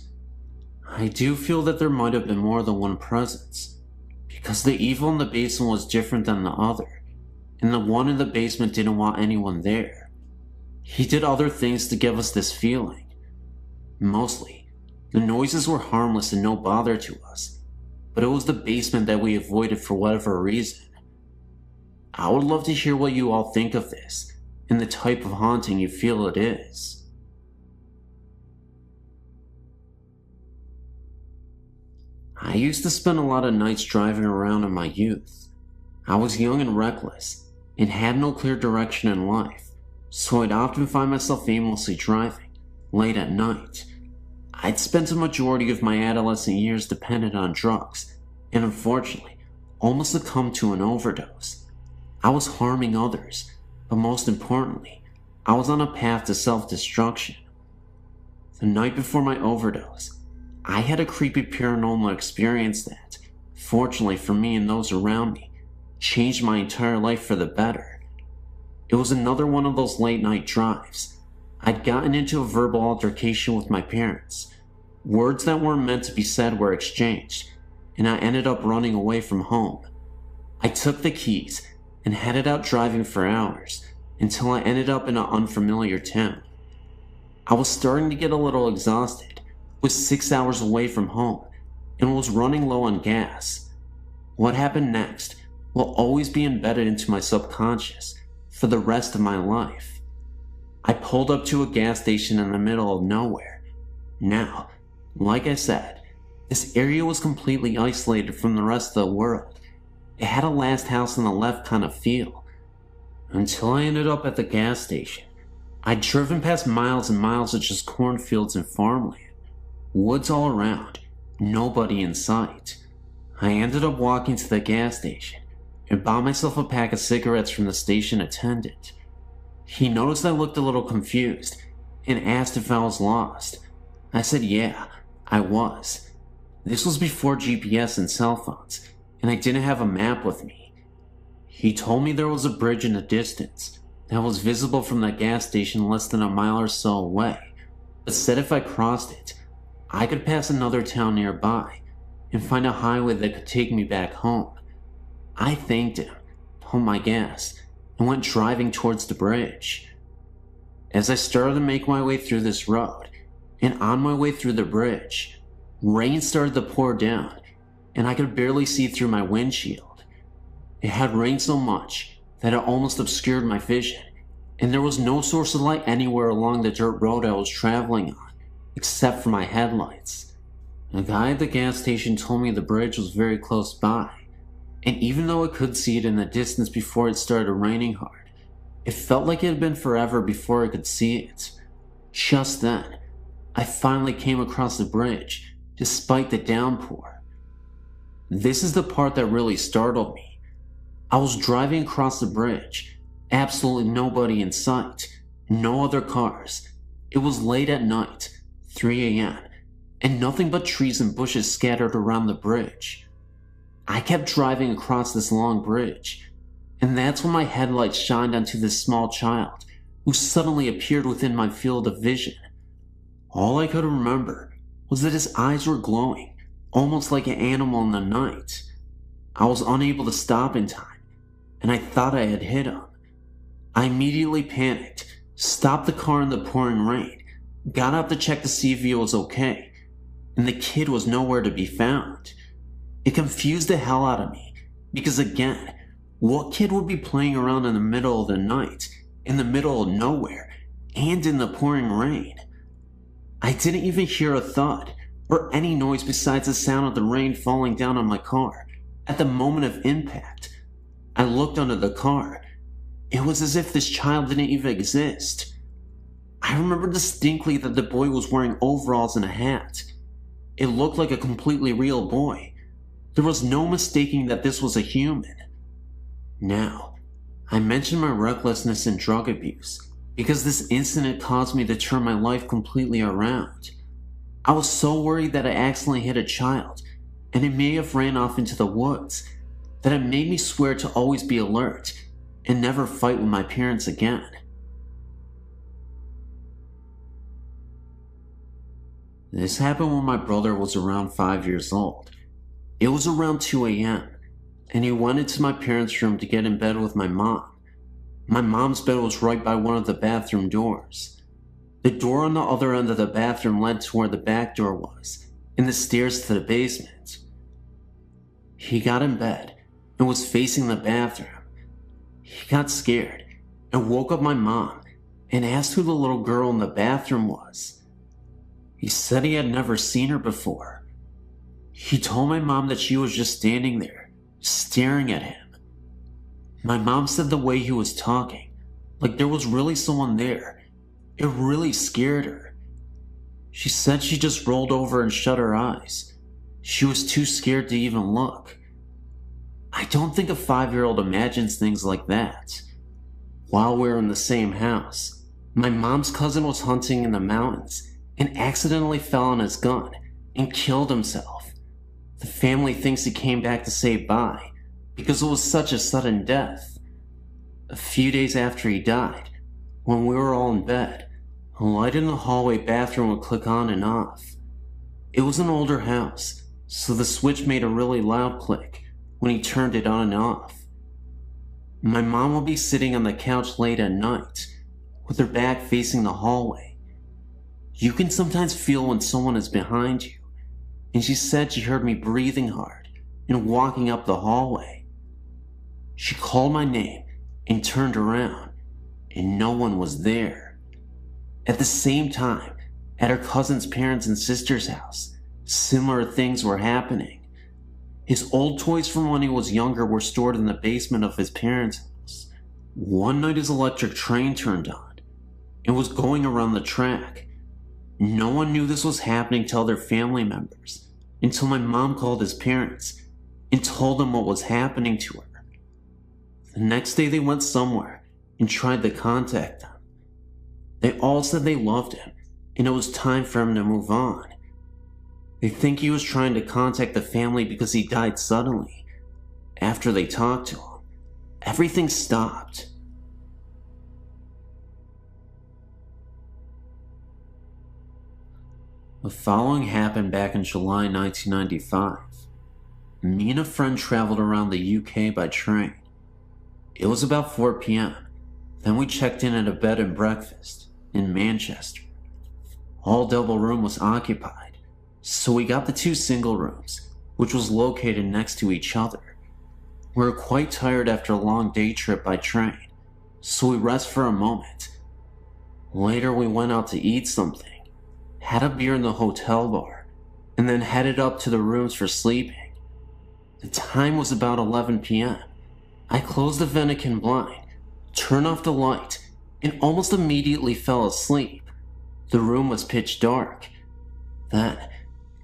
I do feel that there might have been more than one presence, because the evil in the basement was different than the other, and the one in the basement didn't want anyone there. He did other things to give us this feeling. Mostly, the noises were harmless and no bother to us, but it was the basement that we avoided for whatever reason. I would love to hear what you all think of this, and the type of haunting you feel it is. I used to spend a lot of nights driving around in my youth. I was young and reckless, and had no clear direction in life, so I'd often find myself aimlessly driving, late at night. I'd spent a majority of my adolescent years dependent on drugs, and unfortunately, almost succumbed to an overdose. I was harming others, but most importantly, I was on a path to self-destruction. The night before my overdose, I had a creepy paranormal experience that, fortunately for me and those around me, changed my entire life for the better. It was another one of those late-night drives. I'd gotten into a verbal altercation with my parents. Words that weren't meant to be said were exchanged, and I ended up running away from home. I took the keys and headed out driving for hours until I ended up in an unfamiliar town. I was starting to get a little exhausted, was 6 hours away from home, and was running low on gas. What happened next will always be embedded into my subconscious for the rest of my life. I pulled up to a gas station in the middle of nowhere. Now, like I said, this area was completely isolated from the rest of the world. It had a last house on the left kind of feel. Until I ended up at the gas station. I'd driven past miles and miles of just cornfields and farmland. Woods all around, nobody in sight. I ended up walking to the gas station and bought myself a pack of cigarettes from the station attendant. He noticed I looked a little confused and asked if I was lost. I said yeah, I was. This was before GPS and cell phones, and I didn't have a map with me. He told me there was a bridge in the distance that was visible from the gas station less than a mile or so away, but said if I crossed it, I could pass another town nearby and find a highway that could take me back home. I thanked him, pumped my gas, and went driving towards the bridge. As I started to make my way through this road, and on my way through the bridge, rain started to pour down, and I could barely see through my windshield. It had rained so much that it almost obscured my vision, and there was no source of light anywhere along the dirt road I was traveling on, except for my headlights. The guy at the gas station told me the bridge was very close by, and even though I could see it in the distance before it started raining hard, it felt like it had been forever before I could see it. Just then, I finally came across the bridge, despite the downpour. This is the part that really startled me. I was driving across the bridge, absolutely nobody in sight, no other cars. It was late at night, 3 a.m., and nothing but trees and bushes scattered around the bridge. I kept driving across this long bridge, and that's when my headlights shined onto this small child who suddenly appeared within my field of vision. All I could remember was that his eyes were glowing, almost like an animal in the night. I was unable to stop in time, and I thought I had hit him. I immediately panicked, stopped the car in the pouring rain, got out to check to see if he was okay, and the kid was nowhere to be found. It confused the hell out of me, because again, what kid would be playing around in the middle of the night, in the middle of nowhere, and in the pouring rain? I didn't even hear a thud, or any noise besides the sound of the rain falling down on my car. At the moment of impact, I looked under the car. It was as if this child didn't even exist. I remember distinctly that the boy was wearing overalls and a hat. It looked like a completely real boy. There was no mistaking that this was a human. Now, I mentioned my recklessness and drug abuse because this incident caused me to turn my life completely around. I was so worried that I accidentally hit a child, and it may have ran off into the woods, that it made me swear to always be alert and never fight with my parents again. This happened when my brother was around 5 years old. It was around 2 a.m., and he went into my parents' room to get in bed with my mom. My mom's bed was right by one of the bathroom doors. The door on the other end of the bathroom led to where the back door was, and the stairs to the basement. He got in bed and was facing the bathroom. He got scared and woke up my mom and asked who the little girl in the bathroom was. He said he had never seen her before. He told my mom that she was just standing there, staring at him. My mom said the way he was talking, like there was really someone there, it really scared her. She said she just rolled over and shut her eyes. She was too scared to even look. I don't think a 5-year-old imagines things like that. While we were in the same house, my mom's cousin was hunting in the mountains and accidentally fell on his gun and killed himself. The family thinks he came back to say bye because it was such a sudden death. A few days after he died, when we were all in bed, a light in the hallway bathroom would click on and off. It was an older house, so the switch made a really loud click when he turned it on and off. My mom would be sitting on the couch late at night, with her back facing the hallway. You can sometimes feel when someone is behind you, and she said she heard me breathing hard and walking up the hallway. She called my name and turned around, and no one was there. At the same time, at her cousin's parents' and sister's house, similar things were happening. His old toys from when he was younger were stored in the basement of his parents' house. One night his electric train turned on and was going around the track. No one knew this was happening to other family members until my mom called his parents and told them what was happening to her. The next day they went somewhere and tried to contact them. They all said they loved him and it was time for him to move on. They think he was trying to contact the family because he died suddenly. After they talked to him, everything stopped. The following happened back in July 1995. Me and a friend traveled around the UK by train. It was about 4 p.m. Then we checked in at a bed and breakfast in Manchester. All double room was occupied, so we got the 2 single rooms, which was located next to each other. We were quite tired after a long day trip by train, so we rest for a moment. Later we went out to eat something, had a beer in the hotel bar, and then headed up to the rooms for sleeping. The time was about 11 p.m. I closed the Vatican blind, turned off the light, and almost immediately fell asleep. The room was pitch dark. Then,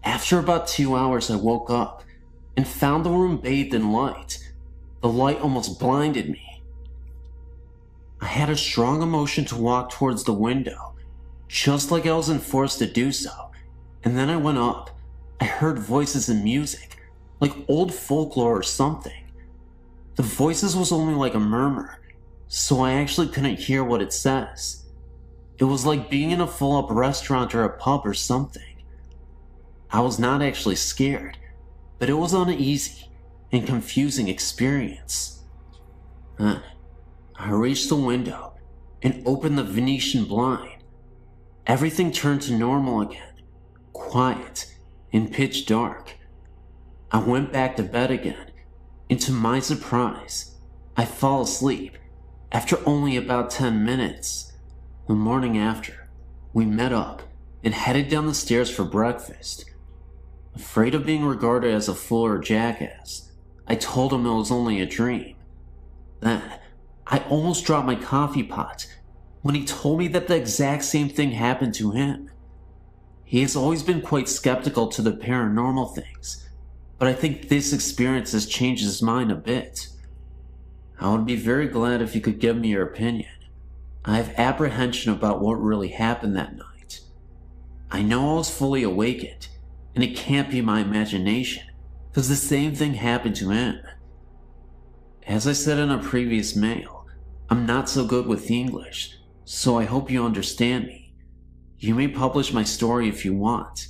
after about 2 hours, I woke up and found the room bathed in light. The light almost blinded me. I had a strong emotion to walk towards the window, just like I was enforced to do so, and then I went up. I heard voices and music, like old folklore or something. The voices was only like a murmur, so I actually couldn't hear what it says. It was like being in a full-up restaurant or a pub or something. I was not actually scared, but it was uneasy and confusing experience. Then, I reached the window and opened the Venetian blind. Everything turned to normal again, quiet and pitch dark. I went back to bed again, and to my surprise, I fall asleep after only about 10 minutes. The morning after, we met up and headed down the stairs for breakfast. Afraid of being regarded as a fool or jackass, I told him it was only a dream. Then, I almost dropped my coffee pot when he told me that the exact same thing happened to him. He has always been quite skeptical to the paranormal things, but I think this experience has changed his mind a bit. I would be very glad if you could give me your opinion. I have apprehension about what really happened that night. I know I was fully awakened, and it can't be my imagination, because the same thing happened to him. As I said in a previous mail, I'm not so good with English, so I hope you understand me. You may publish my story if you want,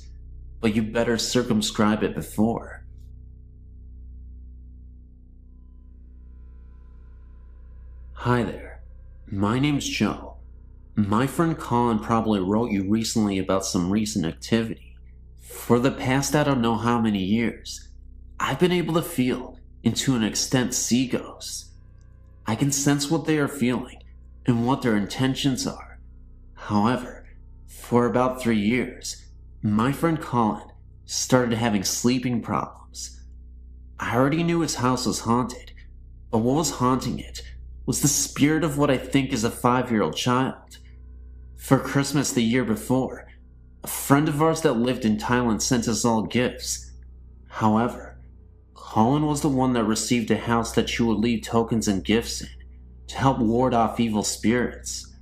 but you better circumscribe it before. Hi there, my name's Joe. My friend Colin probably wrote you recently about some recent activity. For the past I don't know how many years, I've been able to feel, and to an extent see ghosts. I can sense what they are feeling and what their intentions are. However, for about 3 years, my friend Colin started having sleeping problems. I already knew his house was haunted, but what was haunting it was the spirit of what I think is a 5-year-old child. For Christmas the year before, a friend of ours that lived in Thailand sent us all gifts. However, Colin was the one that received a house that you would leave tokens and gifts in to help ward off evil spirits.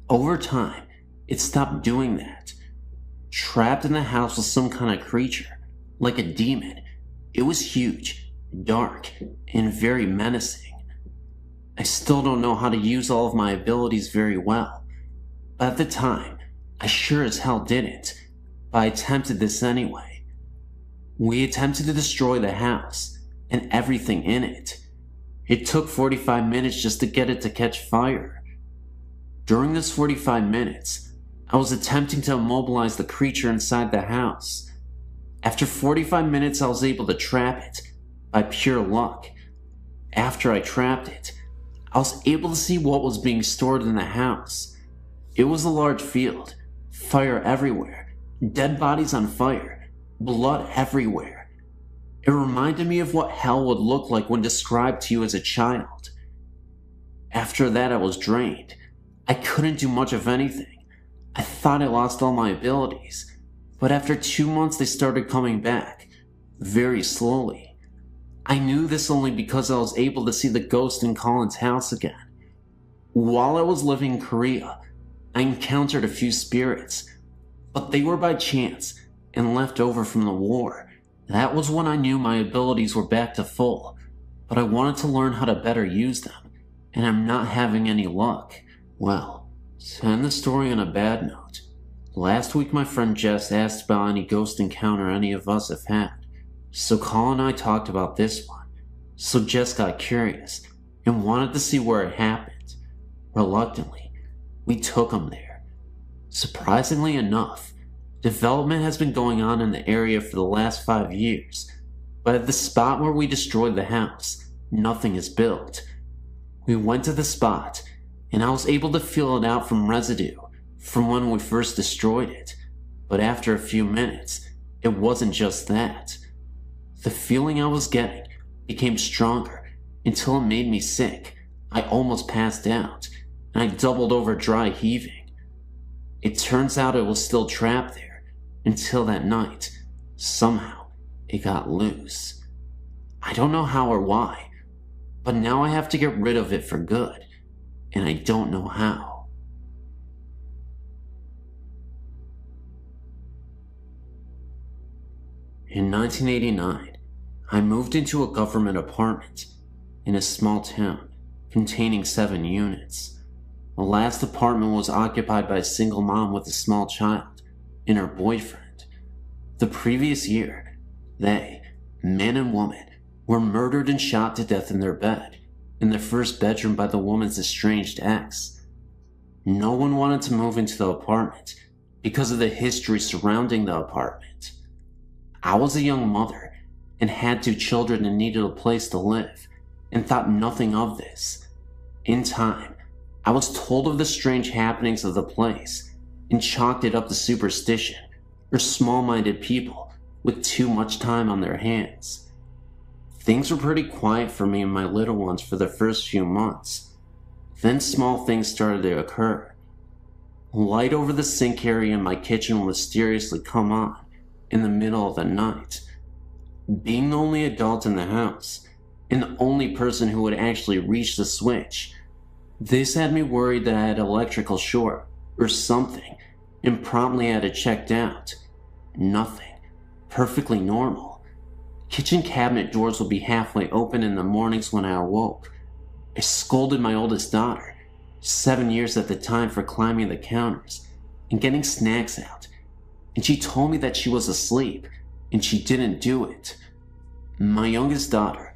Over time, it stopped doing that. Trapped in the house was some kind of creature, like a demon. It was huge, dark, and very menacing. I still don't know how to use all of my abilities very well, but at the time, I sure as hell didn't, but I attempted this anyway. We attempted to destroy the house, and everything in it. It took 45 minutes just to get it to catch fire. During this 45 minutes, I was attempting to immobilize the creature inside the house. After 45 minutes, I was able to trap it, by pure luck. After I trapped it, I was able to see what was being stored in the house. It was a large field, fire everywhere, dead bodies on fire, blood everywhere. It reminded me of what hell would look like when described to you as a child. After that, I was drained. I couldn't do much of anything. I thought I lost all my abilities, but after 2 months they started coming back, very slowly. I knew this only because I was able to see the ghost in Colin's house again. While I was living in Korea, I encountered a few spirits, but they were by chance and left over from the war. That was when I knew my abilities were back to full, but I wanted to learn how to better use them, and I'm not having any luck. Well, to end the story on a bad note, last week my friend Jess asked about any ghost encounter any of us have had. So Colin and I talked about this one. So Jess got curious and wanted to see where it happened. Reluctantly, we took him there. Surprisingly enough, development has been going on in the area for the last 5 years, but at the spot where we destroyed the house, nothing is built. We went to the spot, and I was able to feel it out from residue from when we first destroyed it, but after a few minutes, it wasn't just that. The feeling I was getting became stronger until it made me sick. I almost passed out, and I doubled over dry heaving. It turns out it was still trapped there until that night. Somehow, it got loose. I don't know how or why, but now I have to get rid of it for good, and I don't know how. In 1989, I moved into a government apartment in a small town containing 7 units. The last apartment was occupied by a single mom with a small child and her boyfriend. The previous year, they, man and woman, were murdered and shot to death in their bed, in their first bedroom by the woman's estranged ex. No one wanted to move into the apartment because of the history surrounding the apartment. I was a young mother, and had 2 children and needed a place to live, and thought nothing of this. In time, I was told of the strange happenings of the place and chalked it up to superstition or small-minded people with too much time on their hands. Things were pretty quiet for me and my little ones for the first few months. Then small things started to occur. Light over the sink area in my kitchen will mysteriously come on in the middle of the night. Being the only adult in the house, and the only person who would actually reach the switch, this had me worried that I had electrical short or something, and promptly had it checked out. Nothing. Perfectly normal. Kitchen cabinet doors would be halfway open in the mornings when I awoke. I scolded my oldest daughter, 7 years at the time, for climbing the counters and getting snacks out, and she told me that she was asleep and she didn't do it. My youngest daughter,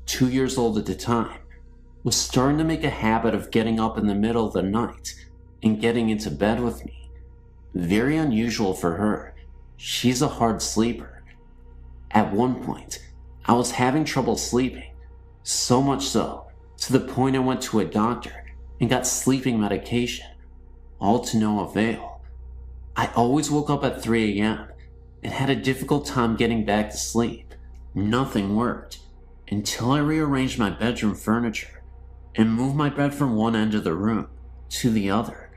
2 years old at the time, was starting to make a habit of getting up in the middle of the night and getting into bed with me. Very unusual for her. She's a hard sleeper. At one point, I was having trouble sleeping, so much so, to the point I went to a doctor and got sleeping medication, all to no avail. I always woke up at 3 a.m. and had a difficult time getting back to sleep. Nothing worked until I rearranged my bedroom furniture and moved my bed from one end of the room to the other.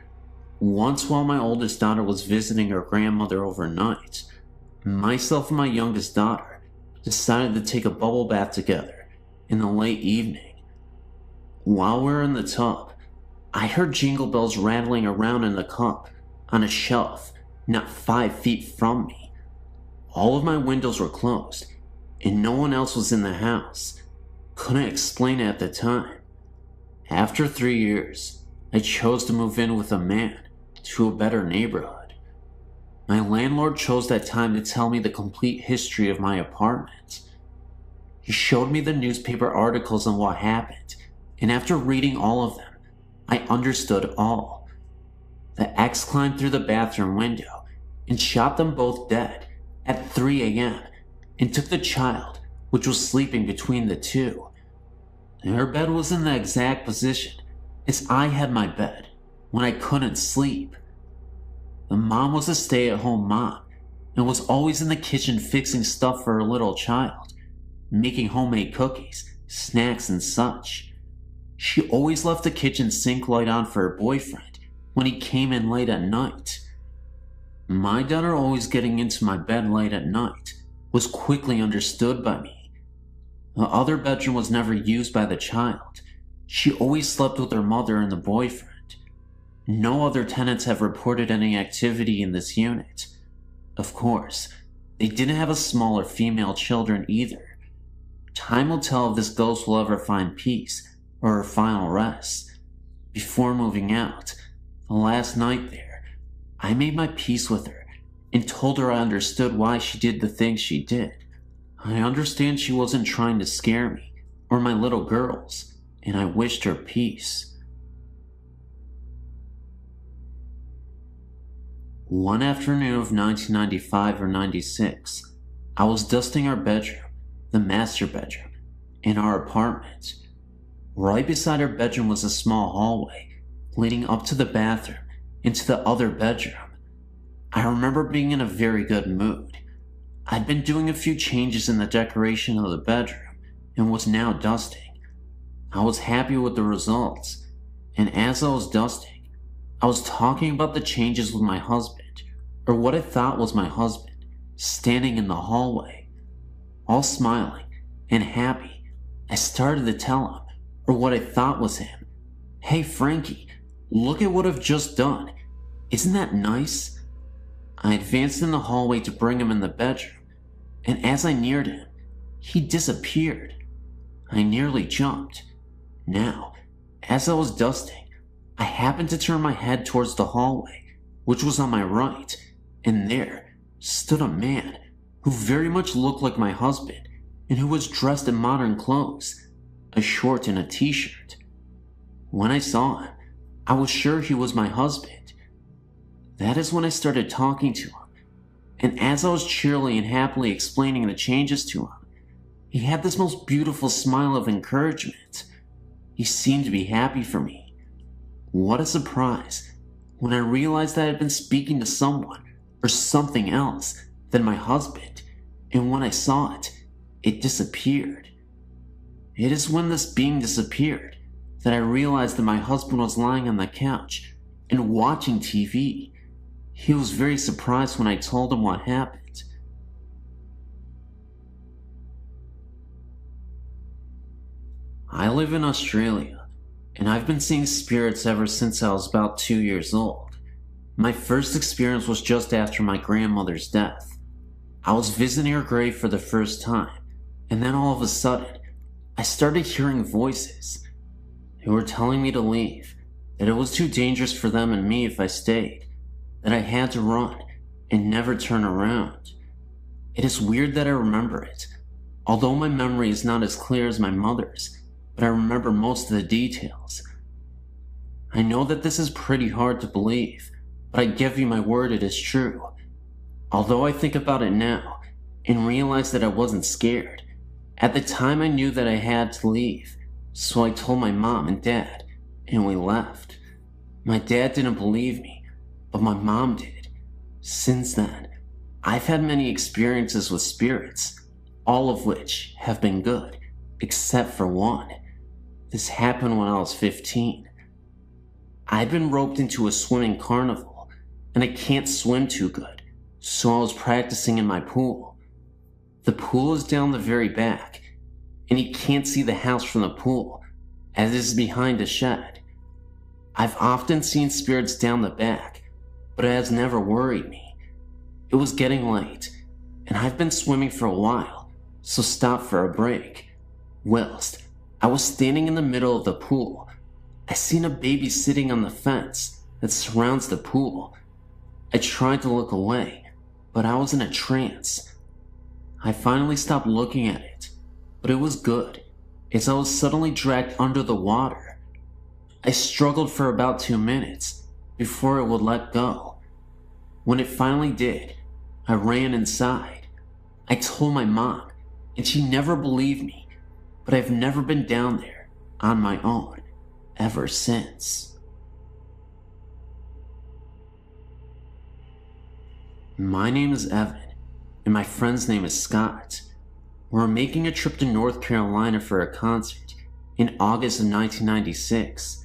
Once, while my oldest daughter was visiting her grandmother overnight, myself and my youngest daughter decided to take a bubble bath together in the late evening. While we were in the tub, I heard jingle bells rattling around in the cup on a shelf not 5 feet from me. All of my windows were closed, and no one else was in the house. Couldn't explain it at the time. After 3 years, I chose to move in with a man to a better neighborhood. My landlord chose that time to tell me the complete history of my apartment. He showed me the newspaper articles on what happened, and after reading all of them, I understood all. The ex climbed through the bathroom window and shot them both dead at 3 a.m. and took the child, which was sleeping between the two. Her bed was in the exact position as I had my bed when I couldn't sleep. The mom was a stay-at-home mom and was always in the kitchen fixing stuff for her little child, making homemade cookies, snacks, and such. She always left the kitchen sink light on for her boyfriend when he came in late at night. My daughter always getting into my bed late at night was quickly understood by me. The other bedroom was never used by the child. She always slept with her mother and the boyfriend. No other tenants have reported any activity in this unit. Of course, they didn't have a smaller female children either. Time will tell if this ghost will ever find peace or her final rest. Before moving out, the last night there, I made my peace with her and told her I understood why she did the things she did. I understand she wasn't trying to scare me or my little girls, and I wished her peace. One afternoon of 1995 or 96, I was dusting our bedroom, the master bedroom, in our apartment. Right beside our bedroom was a small hallway leading up to the bathroom into the other bedroom. I remember being in a very good mood. I'd been doing a few changes in the decoration of the bedroom and was now dusting. I was happy with the results, and as I was dusting, I was talking about the changes with my husband, or what I thought was my husband, standing in the hallway. All smiling and happy, I started to tell him, or what I thought was him, "Hey Frankie, look at what I've just done. Isn't that nice?" I advanced in the hallway to bring him in the bedroom, and as I neared him, he disappeared. I nearly jumped. Now, as I was dusting, I happened to turn my head towards the hallway, which was on my right, and there stood a man who very much looked like my husband and who was dressed in modern clothes, a short and a t-shirt. When I saw him, I was sure he was my husband. That is when I started talking to him, and as I was cheerily and happily explaining the changes to him, He had this most beautiful smile of encouragement. He seemed to be happy for me. What a surprise when I realized that I had been speaking to someone or something else than my husband, and when I saw it, it disappeared. It is when this being disappeared that I realized that my husband was lying on the couch and watching TV. He was very surprised when I told him what happened. I live in Australia, and I've been seeing spirits ever since I was about 2 years old. My first experience was just after my grandmother's death. I was visiting her grave for the first time, and then all of a sudden, I started hearing voices. They were telling me to leave, that it was too dangerous for them and me if I stayed, that I had to run and never turn around. It is weird that I remember it, although my memory is not as clear as my mother's, but I remember most of the details. I know that this is pretty hard to believe, but I give you my word it is true. Although I think about it now and realize that I wasn't scared, at the time I knew that I had to leave, so I told my mom and dad, and we left. My dad didn't believe me, but my mom did. Since then, I've had many experiences with spirits, all of which have been good, except for one. This happened when I was 15. I'd been roped into a swimming carnival, and I can't swim too good, so I was practicing in my pool. The pool is down the very back, and you can't see the house from the pool, as it is behind a shed. I've often seen spirits down the back, but it has never worried me. It was getting late, and I've been swimming for a while, so stopped for a break. Whilst I was standing in the middle of the pool, I seen a baby sitting on the fence that surrounds the pool. I tried to look away, but I was in a trance. I finally stopped looking at it, but it was good, as I was suddenly dragged under the water. I struggled for about 2 minutes before it would let go. When it finally did, I ran inside. I told my mom, and she never believed me, but I've never been down there on my own ever since. My name is Evan, and my friend's name is Scott. We're making a trip to North Carolina for a concert in August of 1996.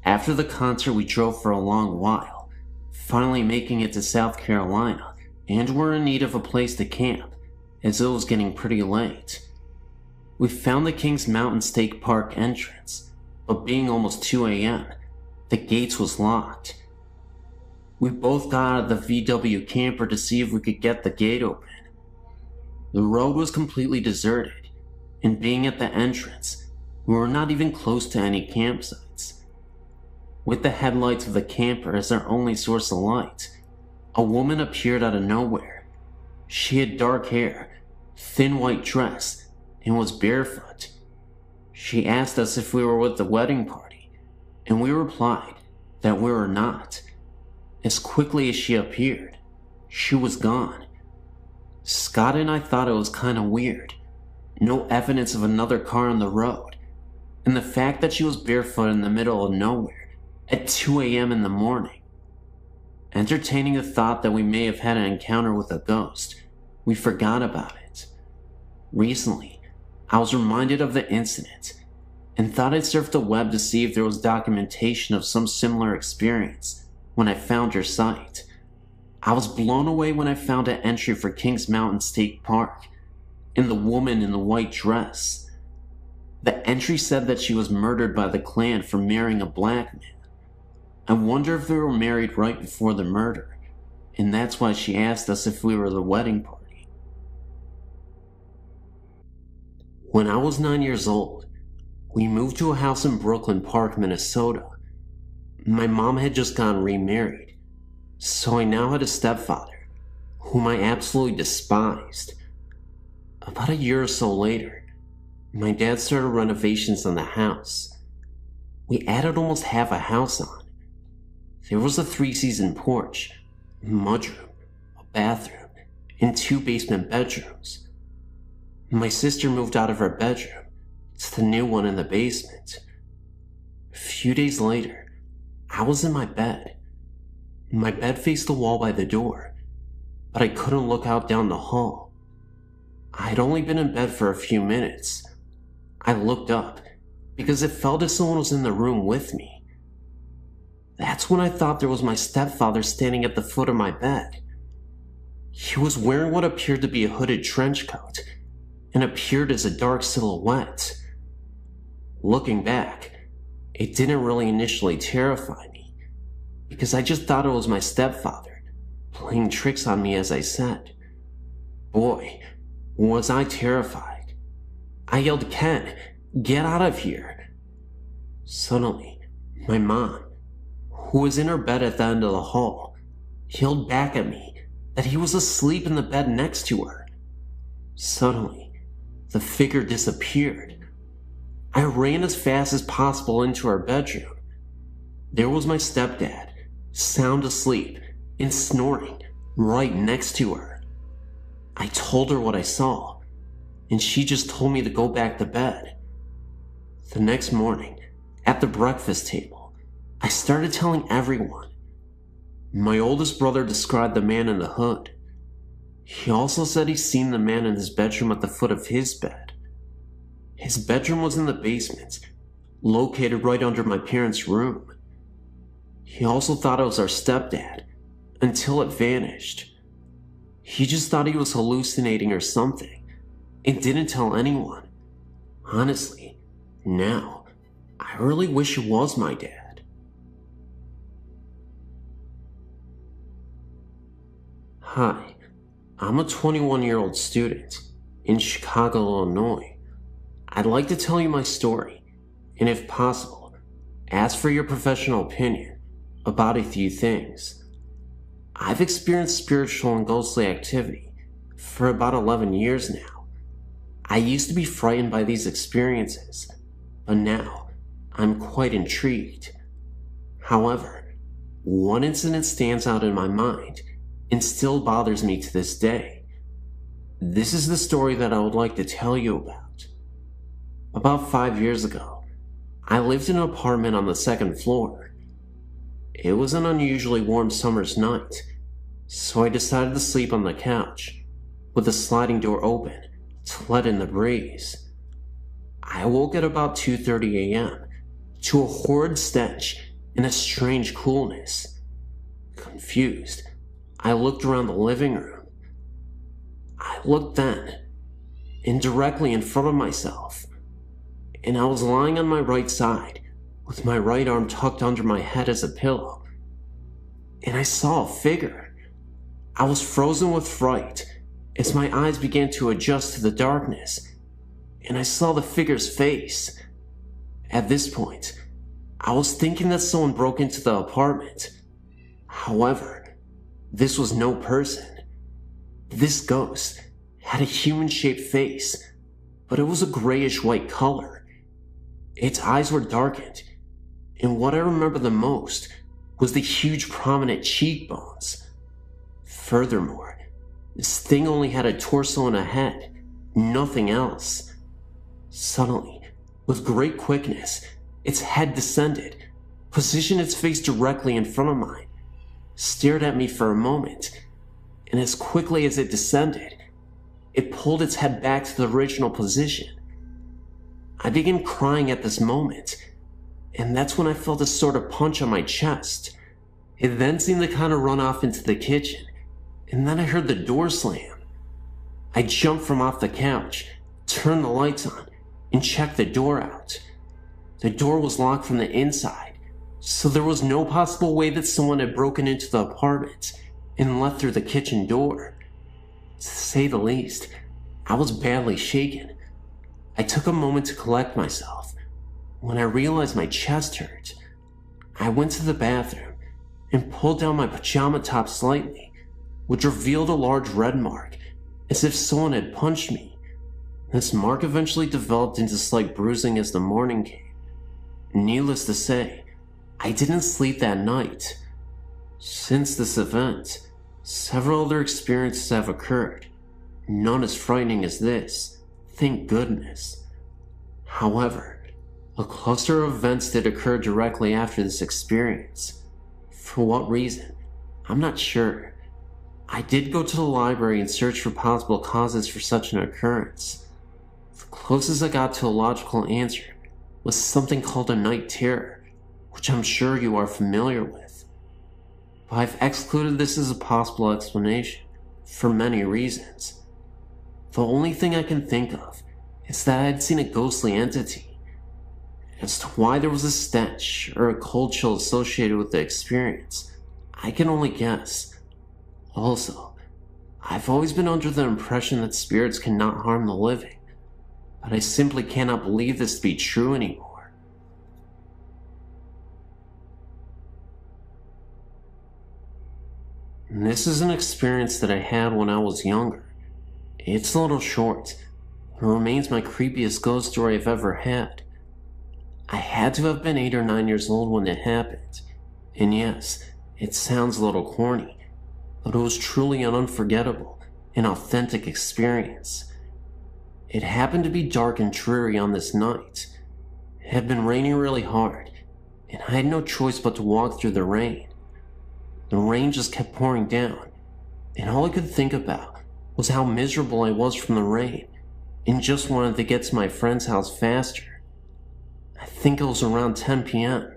After the concert, we drove for a long while, finally making it to South Carolina, and were in need of a place to camp, as it was getting pretty late. We found the Kings Mountain State Park entrance, but being almost 2 a.m., the gates was locked. We both got out of the VW camper to see if we could get the gate open. The road was completely deserted, and being at the entrance, we were not even close to any campsites. With the headlights of the camper as our only source of light, a woman appeared out of nowhere. She had dark hair, thin white dress, and was barefoot. She asked us if we were with the wedding party, and we replied that we were not. As quickly as she appeared, she was gone. Scott and I thought it was kind of weird. No evidence of another car on the road, and the fact that she was barefoot in the middle of nowhere at 2 a.m. in the morning. Entertaining the thought that we may have had an encounter with a ghost, we forgot about it. Recently, I was reminded of the incident and thought I'd surf the web to see if there was documentation of some similar experience when I found your site. I was blown away when I found an entry for Kings Mountain State Park and the woman in the white dress. The entry said that she was murdered by the Klan for marrying a black man. I wonder if they were married right before the murder, and that's why she asked us if we were the wedding party. When I was 9 years old, we moved to a house in Brooklyn Park, Minnesota. My mom had just gotten remarried, so I now had a stepfather, whom I absolutely despised. About a year or so later, my dad started renovations on the house. We added almost half a house on. There was a 3-season porch, a mudroom, a bathroom, and 2 basement bedrooms. My sister moved out of her bedroom to the new one in the basement. A few days later, I was in my bed. My bed faced the wall by the door, but I couldn't look out down the hall. I had only been in bed for a few minutes. I looked up because it felt as someone was in the room with me. That's when I thought there was my stepfather standing at the foot of my bed. He was wearing what appeared to be a hooded trench coat and appeared as a dark silhouette. Looking back, it didn't really initially terrify me because I just thought it was my stepfather playing tricks on me, as I said. Boy, was I terrified. I yelled, "Ken, get out of here." Suddenly, my mom, who was in her bed at the end of the hall, yelled back at me that he was asleep in the bed next to her. Suddenly, the figure disappeared. I ran as fast as possible into her bedroom. There was my stepdad, sound asleep and snoring right next to her. I told her what I saw, and she just told me to go back to bed. The next morning, at the breakfast table, I started telling everyone. My oldest brother described the man in the hood. He also said he'd seen the man in his bedroom at the foot of his bed. His bedroom was in the basement, located right under my parents' room. He also thought it was our stepdad, until it vanished. He just thought he was hallucinating or something, and didn't tell anyone. Honestly, now, I really wish it was my dad. Hi, I'm a 21-year-old student in Chicago, Illinois. I'd like to tell you my story, and if possible, ask for your professional opinion about a few things. I've experienced spiritual and ghostly activity for about 11 years now. I used to be frightened by these experiences, but now I'm quite intrigued. However, one incident stands out in my mind and still bothers me to this day. This is the story that I would like to tell you about. About 5 years ago, I lived in an apartment on the second floor. It was an unusually warm summer's night, so I decided to sleep on the couch, with the sliding door open to let in the breeze. I woke at about 2:30 a.m. to a horrid stench and a strange coolness. Confused, I looked around the living room. I looked then, and directly in front of myself, and I was lying on my right side, with my right arm tucked under my head as a pillow, and I saw a figure. I was frozen with fright as my eyes began to adjust to the darkness, and I saw the figure's face. At this point, I was thinking that someone broke into the apartment. However, this was no person. This ghost had a human-shaped face, but it was a grayish-white color. Its eyes were darkened, and what I remember the most was the huge prominent cheekbones. Furthermore, this thing only had a torso and a head, nothing else. Suddenly, with great quickness, its head descended, positioned its face directly in front of mine, stared at me for a moment, and as quickly as it descended, it pulled its head back to the original position. I began crying at this moment, and that's when I felt a sort of punch on my chest. It then seemed to kind of run off into the kitchen, and then I heard the door slam. I jumped from off the couch, turned the lights on, and checked the door out. The door was locked from the inside, so there was no possible way that someone had broken into the apartment and left through the kitchen door. To say the least, I was badly shaken. I took a moment to collect myself. When I realized my chest hurt, I went to the bathroom and pulled down my pajama top slightly, which revealed a large red mark, as if someone had punched me. This mark eventually developed into slight bruising as the morning came. Needless to say, I didn't sleep that night. Since this event, several other experiences have occurred, none as frightening as this. Thank goodness. However, a cluster of events did occur directly after this experience. For what reason? I'm not sure. I did go to the library and search for possible causes for such an occurrence. The closest I got to a logical answer was something called a night terror, which I'm sure you are familiar with. But I've excluded this as a possible explanation, for many reasons. The only thing I can think of is that I had seen a ghostly entity. As to why there was a stench or a cold chill associated with the experience, I can only guess. Also, I've always been under the impression that spirits cannot harm the living, but I simply cannot believe this to be true anymore. And this is an experience that I had when I was younger. It's a little short. It remains my creepiest ghost story I've ever had. I had to have been 8 or 9 years old when it happened. And yes, it sounds a little corny, but it was truly an unforgettable and authentic experience. It happened to be dark and dreary on this night. It had been raining really hard, and I had no choice but to walk through the rain. The rain just kept pouring down, and all I could think about was how miserable I was from the rain, and just wanted to get to my friend's house faster. I think it was around 10 p.m.,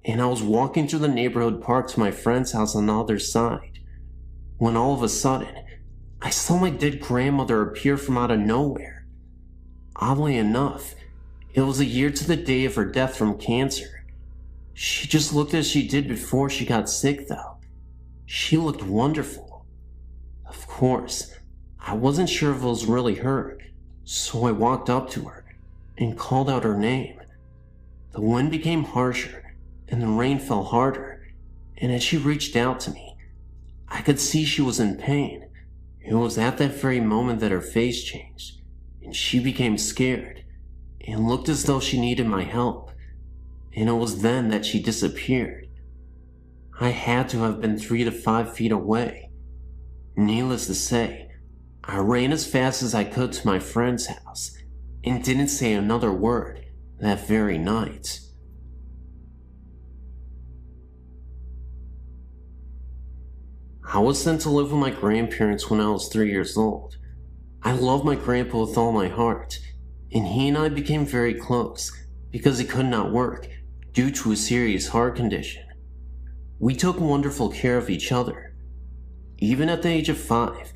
and I was walking through the neighborhood park to my friend's house on the other side, when all of a sudden, I saw my dead grandmother appear from out of nowhere. Oddly enough, it was a year to the day of her death from cancer. She just looked as she did before she got sick, though. She looked wonderful. Of course, I wasn't sure if it was really her, so I walked up to her and called out her name. The wind became harsher and the rain fell harder, and as she reached out to me, I could see she was in pain. It was at that very moment that her face changed, and she became scared, and looked as though she needed my help, and it was then that she disappeared. I had to have been 3 to 5 feet away. Needless to say, I ran as fast as I could to my friend's house, and didn't say another word that very night. I was sent to live with my grandparents when I was 3 years old. I loved my grandpa with all my heart, and he and I became very close because he could not work due to a serious heart condition. We took wonderful care of each other. Even at the age of 5,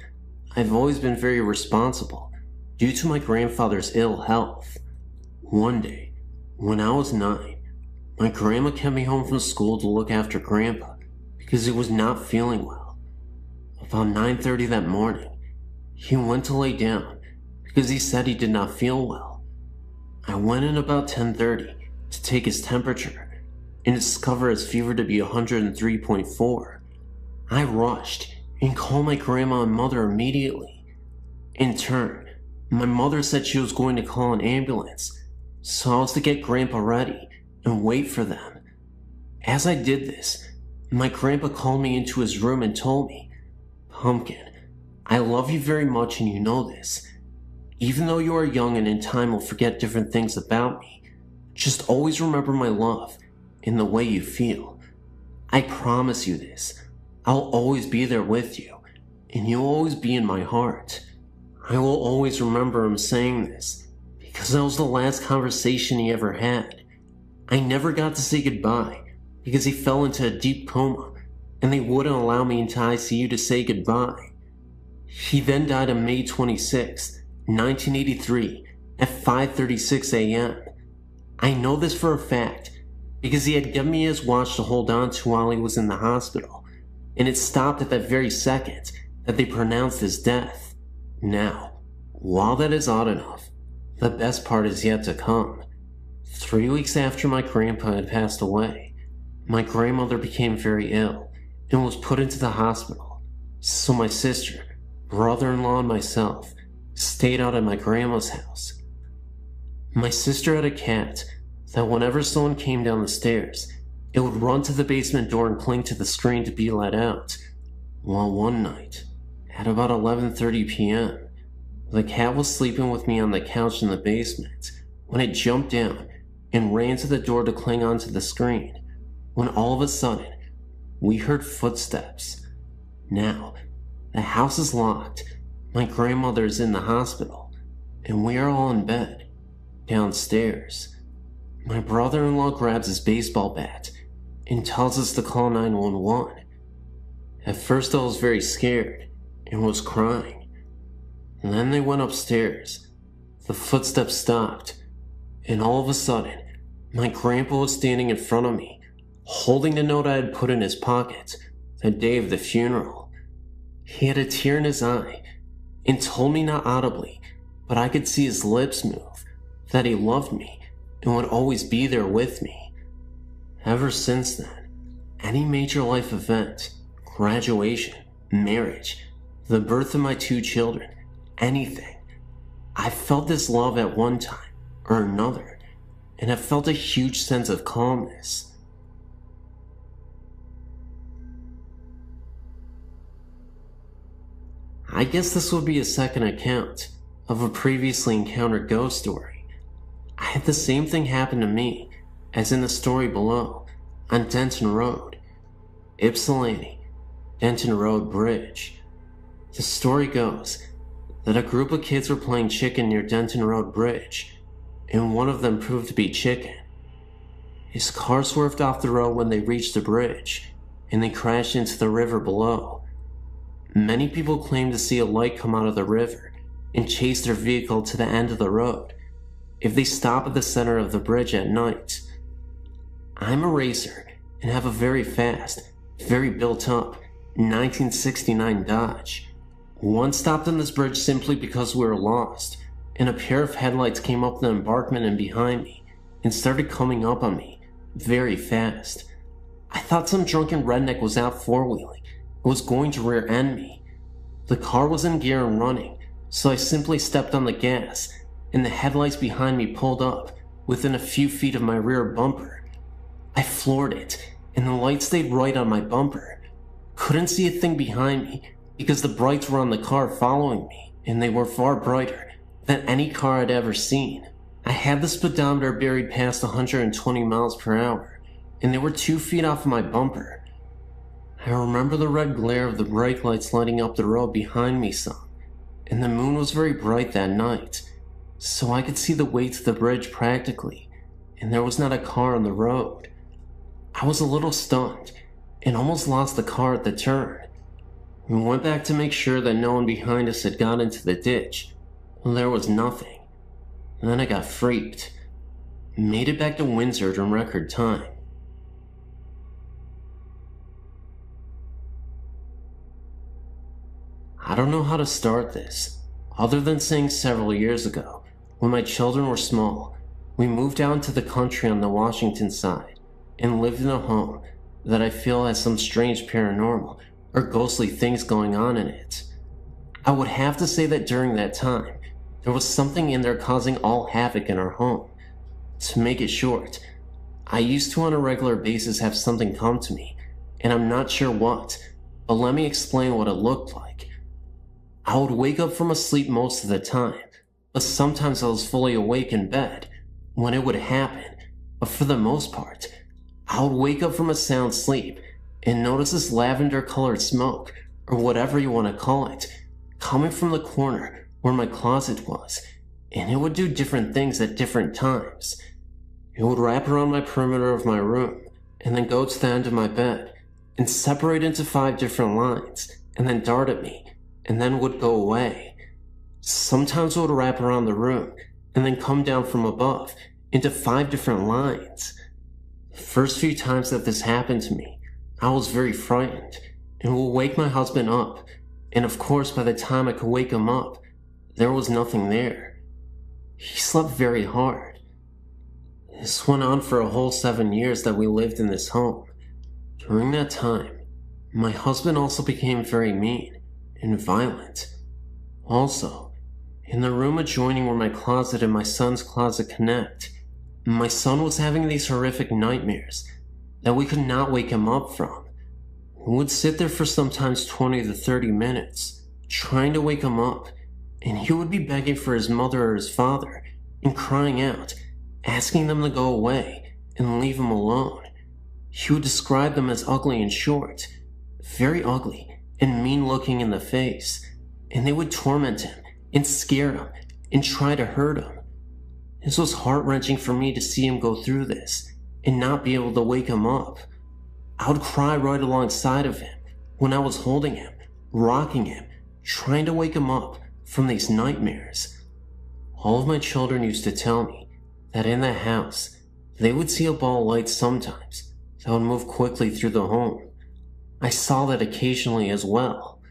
I've always been very responsible due to my grandfather's ill health. One day, when I was 9, my grandma kept me home from school to look after Grandpa because he was not feeling well. About 9:30 that morning, he went to lay down because he said he did not feel well. I went in about 10:30 to take his temperature and discovered his fever to be 103.4. I rushed and called my grandma and mother immediately. In turn, my mother said she was going to call an ambulance, so I was to get Grandpa ready and wait for them. As I did this, my grandpa called me into his room and told me, "Pumpkin, I love you very much and you know this. Even though you are young and in time will forget different things about me, just always remember my love and the way you feel. I promise you this. I'll always be there with you, and you'll always be in my heart." I will always remember him saying this, because that was the last conversation he ever had. I never got to say goodbye, because he fell into a deep coma, and they wouldn't allow me into ICU to say goodbye. He then died on May 26, 1983, at 5:36 a.m. I know this for a fact, because he had given me his watch to hold on to while he was in the hospital, and it stopped at that very second that they pronounced his death. Now, while that is odd enough, the best part is yet to come. 3 weeks after my grandpa had passed away, my grandmother became very ill and was put into the hospital, so my sister, brother-in-law, and myself stayed out at my grandma's house. My sister had a cat that whenever someone came down the stairs, it would run to the basement door and cling to the screen to be let out. Well, one night, at about 11:30 p.m., The cat was sleeping with me on the couch in the basement when it jumped down and ran to the door to cling onto the screen, when all of a sudden, we heard footsteps. Now, the house is locked, my grandmother is in the hospital, and we are all in bed, downstairs. My brother-in-law grabs his baseball bat and tells us to call 911. At first I was very scared and was crying. And then they went upstairs. The footsteps stopped, and all of a sudden, my grandpa was standing in front of me, holding the note I had put in his pocket the day of the funeral. He had a tear in his eye and told me not audibly, but I could see his lips move, that he loved me and would always be there with me. Ever since then, any major life event, graduation, marriage, the birth of my 2 children, anything, I felt this love at one time or another, and have felt a huge sense of calmness. I guess this would be a second account of a previously encountered ghost story. I had the same thing happen to me as in the story below on Denton Road, Ypsilanti, Denton Road Bridge. The story goes that a group of kids were playing chicken near Denton Road Bridge, and one of them proved to be Chicken. His car swerved off the road when they reached the bridge, and they crashed into the river below. Many people claim to see a light come out of the river and chase their vehicle to the end of the road if they stop at the center of the bridge at night. I'm a racer and have a very fast, very built up 1969 Dodge. One stopped on this bridge simply because we were lost, and a pair of headlights came up the embankment and behind me and started coming up on me very fast. I thought some drunken redneck was out four-wheeling and was going to rear-end me. The car was in gear and running, so I simply stepped on the gas, and the headlights behind me pulled up within a few feet of my rear bumper. I floored it, and the light stayed right on my bumper. Couldn't see a thing behind me because the brights were on the car following me, and they were far brighter than any car I'd ever seen. I had the speedometer buried past 120 miles per hour, and they were 2 feet off of my bumper. I remember the red glare of the brake lights lighting up the road behind me some, and the moon was very bright that night, so I could see the way to the bridge practically, and there was not a car on the road. I was a little stunned, and almost lost the car at the turn. We went back to make sure that no one behind us had got into the ditch. Well, there was nothing. And then I got freaked. Made it back to Windsor in record time. I don't know how to start this, other than saying several years ago, when my children were small, we moved out into the country on the Washington side and lived in a home that I feel has some strange paranormal or ghostly things going on in it. I would have to say that during that time, there was something in there causing all havoc in our home. To make it short, I used to on a regular basis have something come to me, and I'm not sure what, but let me explain what it looked like. I would wake up from a sleep most of the time, but sometimes I was fully awake in bed when it would happen, but for the most part, I would wake up from a sound sleep and notice this lavender-colored smoke, or whatever you want to call it, coming from the corner where my closet was, and it would do different things at different times. It would wrap around my perimeter of my room, and then go to the end of my bed, and separate into 5 different lines, and then dart at me, and then would go away. Sometimes it would wrap around the room, and then come down from above, into 5 different lines. The first few times that this happened to me, I was very frightened, and would wake my husband up, and of course by the time I could wake him up, there was nothing there. He slept very hard. This went on for a whole 7 years that we lived in this home. During that time, my husband also became very mean and violent. Also, in the room adjoining where my closet and my son's closet connect, my son was having these horrific nightmares that we could not wake him up from. We would sit there for sometimes 20 to 30 minutes, trying to wake him up, and he would be begging for his mother or his father and crying out, asking them to go away and leave him alone. He would describe them as ugly and short, very ugly and mean looking in the face, and they would torment him and scare him and try to hurt him. This was heart-wrenching for me to see him go through this and not be able to wake him up. I would cry right alongside of him when I was holding him, rocking him, trying to wake him up from these nightmares. All of my children used to tell me that in the house, they would see a ball of light sometimes that would move quickly through the home. I saw that occasionally as well.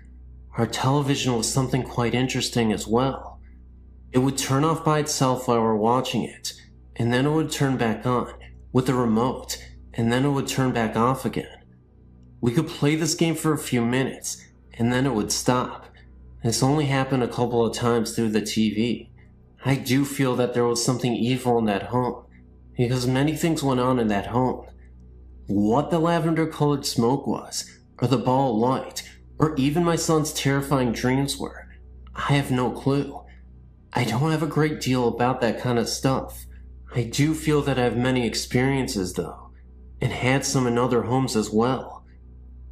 Our television was something quite interesting as well. It would turn off by itself while we're watching it, and then it would turn back on with the remote, and then it would turn back off again. We could play this game for a few minutes, and then it would stop. This only happened a couple of times through the TV. I do feel that there was something evil in that home, because many things went on in that home. What the lavender-colored smoke was, or the ball of light, or even my son's terrifying dreams were, I have no clue. I don't have a great deal about that kind of stuff. I do feel that I have many experiences though, and had some in other homes as well.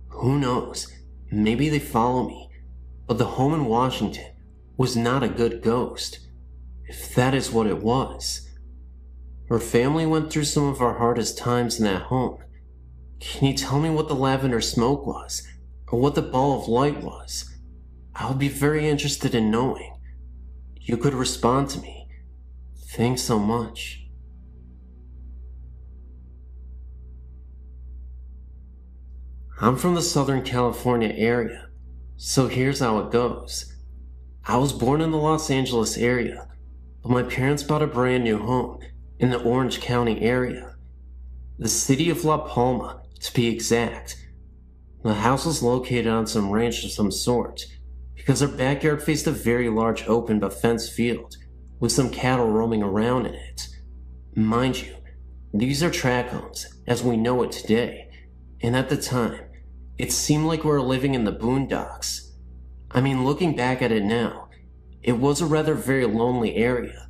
Who knows, maybe they follow me, but the home in Washington was not a good ghost, if that is what it was. Our family went through some of our hardest times in that home. Can you tell me what the lavender smoke was, or what the ball of light was? I would be very interested in knowing. You could respond to me. Thanks so much. I'm from the Southern California area, so here's how it goes. I was born in the Los Angeles area, but my parents bought a brand new home in the Orange County area. The city of La Palma, to be exact. The house was located on some ranch of some sort, because our backyard faced a very large open but fenced field with some cattle roaming around in it. Mind you, these are tract homes as we know it today, and at the time, it seemed like we were living in the boondocks. I mean, looking back at it now, it was a rather very lonely area,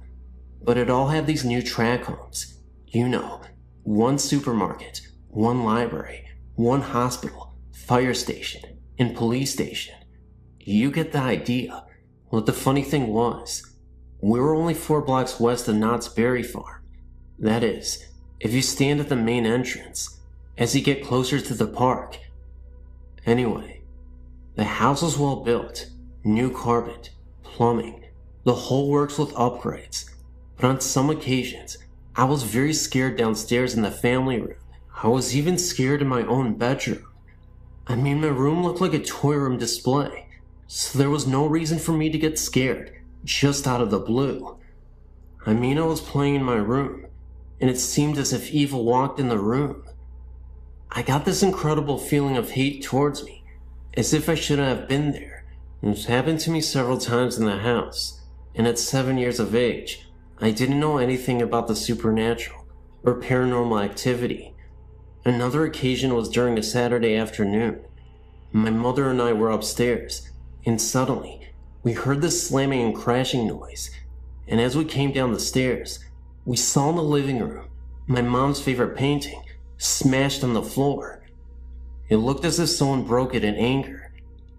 but it all had these new tract homes. You know, one supermarket, one library, one hospital, fire station, and police station. You get the idea. What the funny thing was, we were only 4 blocks west of Knott's Berry Farm. That is, if you stand at the main entrance, as you get closer to the park. Anyway, the house was well built, new carpet, plumbing, the whole works with upgrades. But on some occasions, I was very scared downstairs in the family room. I was even scared in my own bedroom. I mean, my room looked like a toy room display, so there was no reason for me to get scared, just out of the blue. I mean, I was playing in my room, and it seemed as if evil walked in the room. I got this incredible feeling of hate towards me, as if I shouldn't have been there. It's happened to me several times in the house, and at 7 years of age, I didn't know anything about the supernatural or paranormal activity. Another occasion was during a Saturday afternoon. My mother and I were upstairs, and suddenly, we heard this slamming and crashing noise, and as we came down the stairs, we saw in the living room my mom's favorite painting smashed on the floor. It looked as if someone broke it in anger.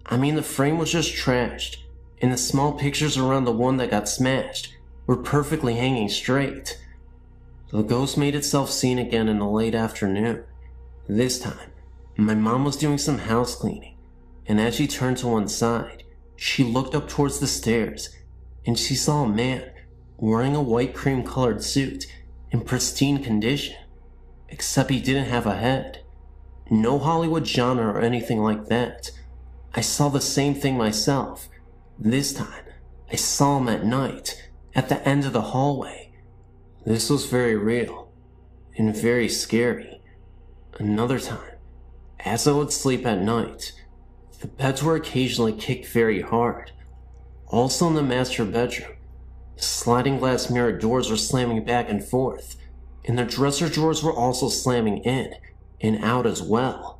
I mean, the frame was just trashed, and the small pictures around the one that got smashed were perfectly hanging straight. The ghost made itself seen again in the late afternoon. This time, my mom was doing some house cleaning, and as she turned to one side, she looked up towards the stairs, and she saw a man wearing a white cream-colored suit in pristine condition, except he didn't have a head. No Hollywood genre or anything like that. I saw the same thing myself. This time, I saw him at night, at the end of the hallway. This was very real, and very scary. Another time, as I would sleep at night, the beds were occasionally kicked very hard. Also in the master bedroom, the sliding glass mirror doors were slamming back and forth, and the dresser drawers were also slamming in and out as well.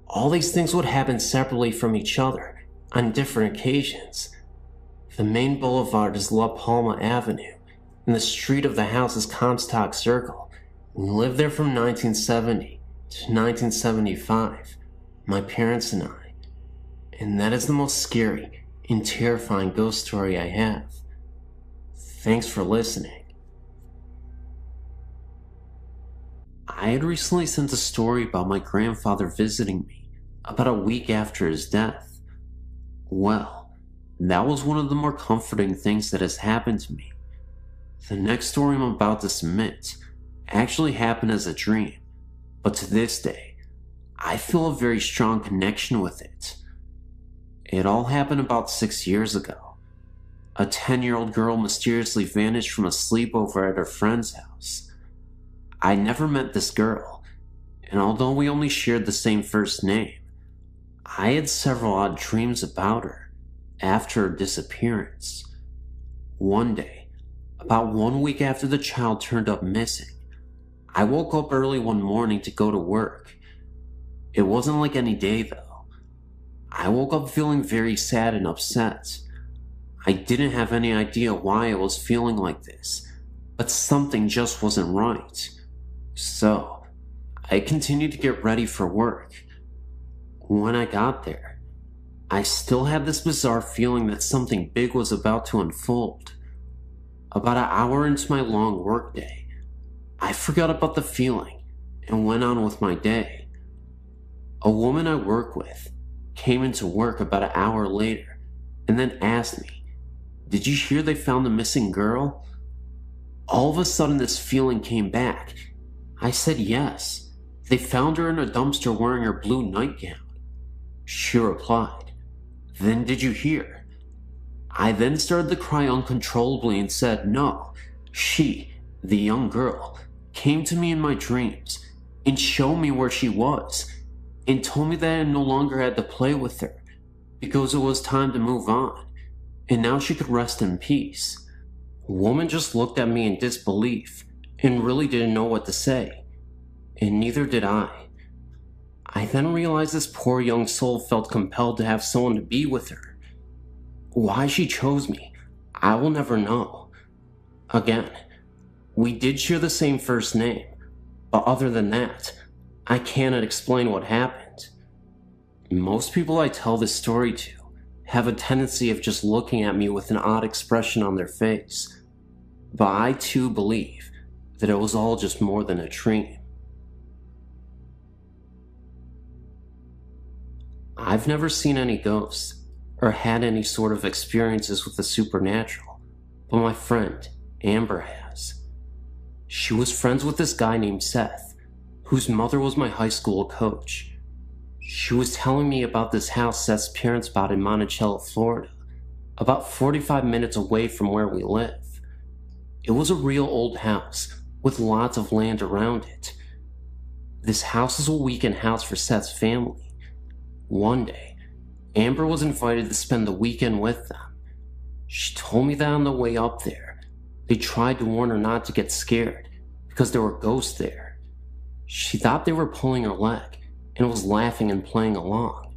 All these things would happen separately from each other on different occasions. The main boulevard is La Palma Avenue, and the street of the house is Comstock Circle. We lived there from 1970 to 1975, my parents and I. And that is the most scary and terrifying ghost story I have. Thanks for listening. I had recently sent a story about my grandfather visiting me about a week after his death. Well, that was one of the more comforting things that has happened to me. The next story I'm about to submit actually happened as a dream, but to this day, I feel a very strong connection with it. It all happened about 6 years ago. A 10-year-old girl mysteriously vanished from a sleepover at her friend's house. I never met this girl, and although we only shared the same first name, I had several odd dreams about her after her disappearance. One day, about 1 week after the child turned up missing, I woke up early one morning to go to work. It wasn't like any day though. I woke up feeling very sad and upset. I didn't have any idea why I was feeling like this, but something just wasn't right. So, I continued to get ready for work. When I got there, I still had this bizarre feeling that something big was about to unfold. About an hour into my long workday, I forgot about the feeling and went on with my day. A woman I work with came into work about an hour later and then asked me, "Did you hear they found the missing girl?" All of a sudden this feeling came back. I said yes. They found her in a dumpster wearing her blue nightgown. She replied, "Then did you hear?" I then started to cry uncontrollably and said no. She, the young girl, came to me in my dreams and showed me where she was and told me that I no longer had to play with her because it was time to move on and now she could rest in peace. The woman just looked at me in disbelief and really didn't know what to say, and neither did I. I then realized this poor young soul felt compelled to have someone to be with her. Why she chose me, I will never know. Again, we did share the same first name, but other than that, I cannot explain what happened. Most people I tell this story to have a tendency of just looking at me with an odd expression on their face, but I too believe that it was all just more than a dream. I've never seen any ghosts or had any sort of experiences with the supernatural, but my friend, Amber, has. She was friends with this guy named Seth, whose mother was my high school coach. She was telling me about this house Seth's parents bought in Monticello, Florida, about 45 minutes away from where we live. It was a real old house with lots of land around it. This house is a weekend house for Seth's family. One day, Amber was invited to spend the weekend with them. She told me that on the way up there, they tried to warn her not to get scared because there were ghosts there. She thought they were pulling her leg and was laughing and playing along.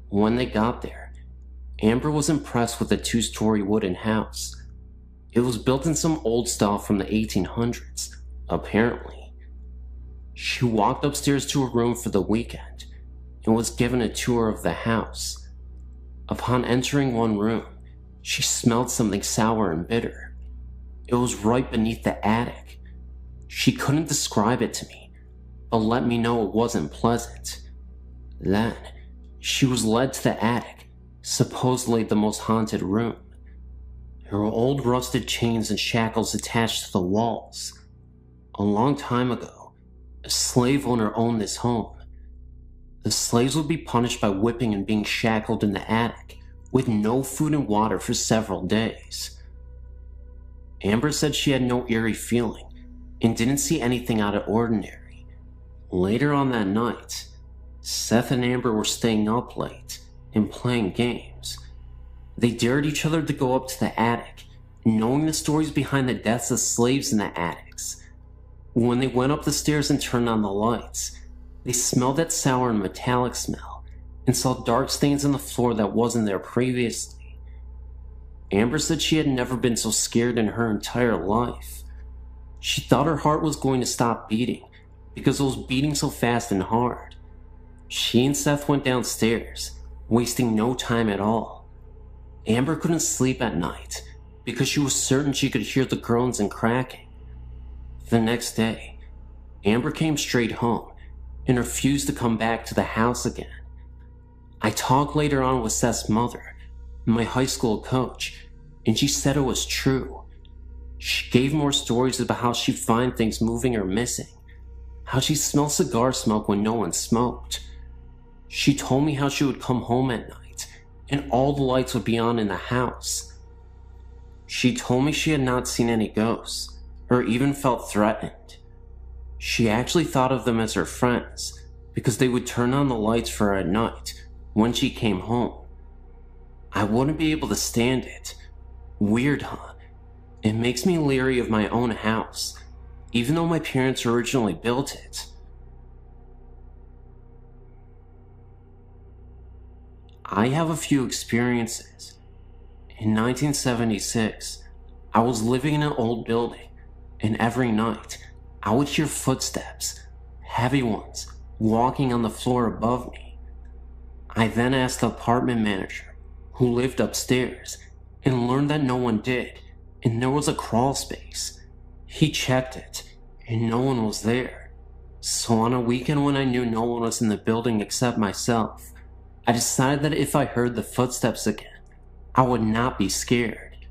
When they got there, Amber was impressed with the 2-story wooden house. It was built in some old style from the 1800s, apparently. She walked upstairs to her room for the weekend and was given a tour of the house. Upon entering one room, she smelled something sour and bitter. It was right beneath the attic. She couldn't describe it to me, but let me know it wasn't pleasant. Then, she was led to the attic, supposedly the most haunted room. There were old rusted chains and shackles attached to the walls. A long time ago, a slave owner owned this home. The slaves would be punished by whipping and being shackled in the attic, with no food and water for several days. Amber said she had no eerie feeling, and didn't see anything out of ordinary. Later on that night, Seth and Amber were staying up late and playing games. They dared each other to go up to the attic, knowing the stories behind the deaths of slaves in the attics. When they went up the stairs and turned on the lights, they smelled that sour and metallic smell and saw dark stains on the floor that wasn't there previously. Amber said she had never been so scared in her entire life. She thought her heart was going to stop beating because it was beating so fast and hard. She and Seth went downstairs, wasting no time at all. Amber couldn't sleep at night because she was certain she could hear the groans and cracking. The next day, Amber came straight home and refused to come back to the house again. I talked later on with Seth's mother, my high school coach, and she said it was true. She gave more stories about how she'd find things moving or missing, how she smelled cigar smoke when no one smoked. She told me how she would come home at night and all the lights would be on in the house. She told me she had not seen any ghosts or even felt threatened. She actually thought of them as her friends because they would turn on the lights for her at night when she came home. I wouldn't be able to stand it. Weird, huh? It makes me leery of my own house, even though my parents originally built it. I have a few experiences. In 1976, I was living in an old building, and every night, I would hear footsteps, heavy ones, walking on the floor above me. I then asked the apartment manager, who lived upstairs, and learned that no one did, and there was a crawl space. He checked it, and no one was there. So on a weekend when I knew no one was in the building except myself, I decided that if I heard the footsteps again, I would not be scared.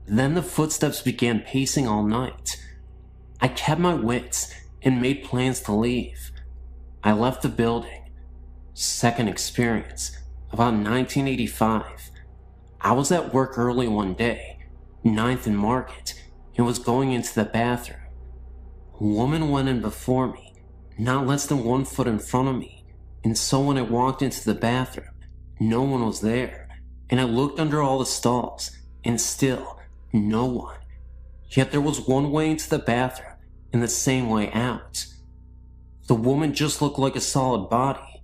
Then the footsteps began pacing all night. I kept my wits and made plans to leave. I left the building. Second experience, about 1985. I was at work early one day, 9th and Market, and was going into the bathroom. A woman went in before me, not less than 1 foot in front of me, and so when I walked into the bathroom, no one was there, and I looked under all the stalls, and still, no one. Yet there was one way into the bathroom, and the same way out. The woman just looked like a solid body.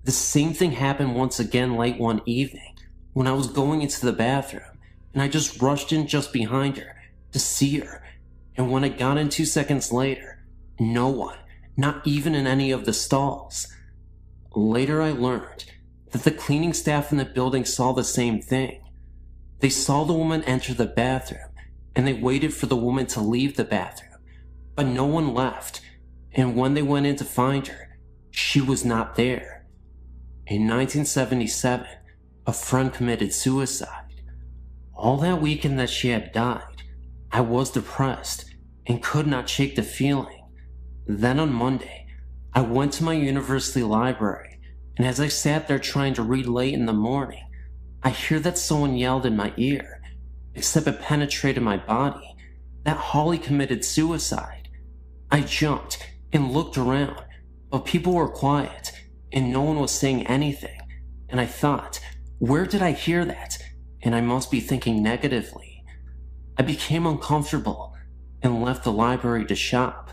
The same thing happened once again late one evening, when I was going into the bathroom, and I just rushed in just behind her to see her, and when I got in 2 seconds later, no one, not even in any of the stalls. Later I learned that the cleaning staff in the building saw the same thing. They saw the woman enter the bathroom, and they waited for the woman to leave the bathroom, but no one left, and when they went in to find her, she was not there. In 1977, a friend committed suicide. All that weekend that she had died, I was depressed and could not shake the feeling. Then on Monday, I went to my university library, and as I sat there trying to read late in the morning, I hear that someone yelled in my ear, except it penetrated my body, that Holly committed suicide. I jumped and looked around, but people were quiet, and no one was saying anything, and I thought, where did I hear that? And I must be thinking negatively. I became uncomfortable and left the library to shop.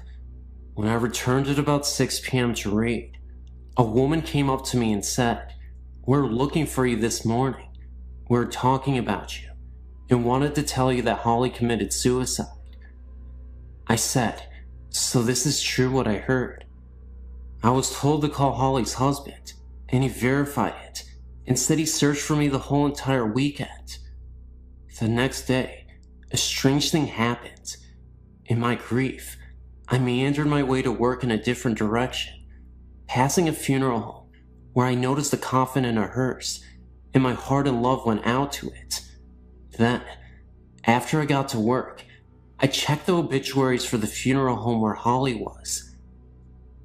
When I returned at about 6 p.m. to read, a woman came up to me and said, "We're looking for you this morning. We're talking about you and wanted to tell you that Holly committed suicide." I said, "So this is true what I heard?" I was told to call Holly's husband, and he verified it and said he searched for me the whole entire weekend. The next day, a strange thing happened. In my grief, I meandered my way to work in a different direction, passing a funeral home where I noticed a coffin in a hearse, and my heart and love went out to it. Then, after I got to work, I checked the obituaries for the funeral home where Holly was.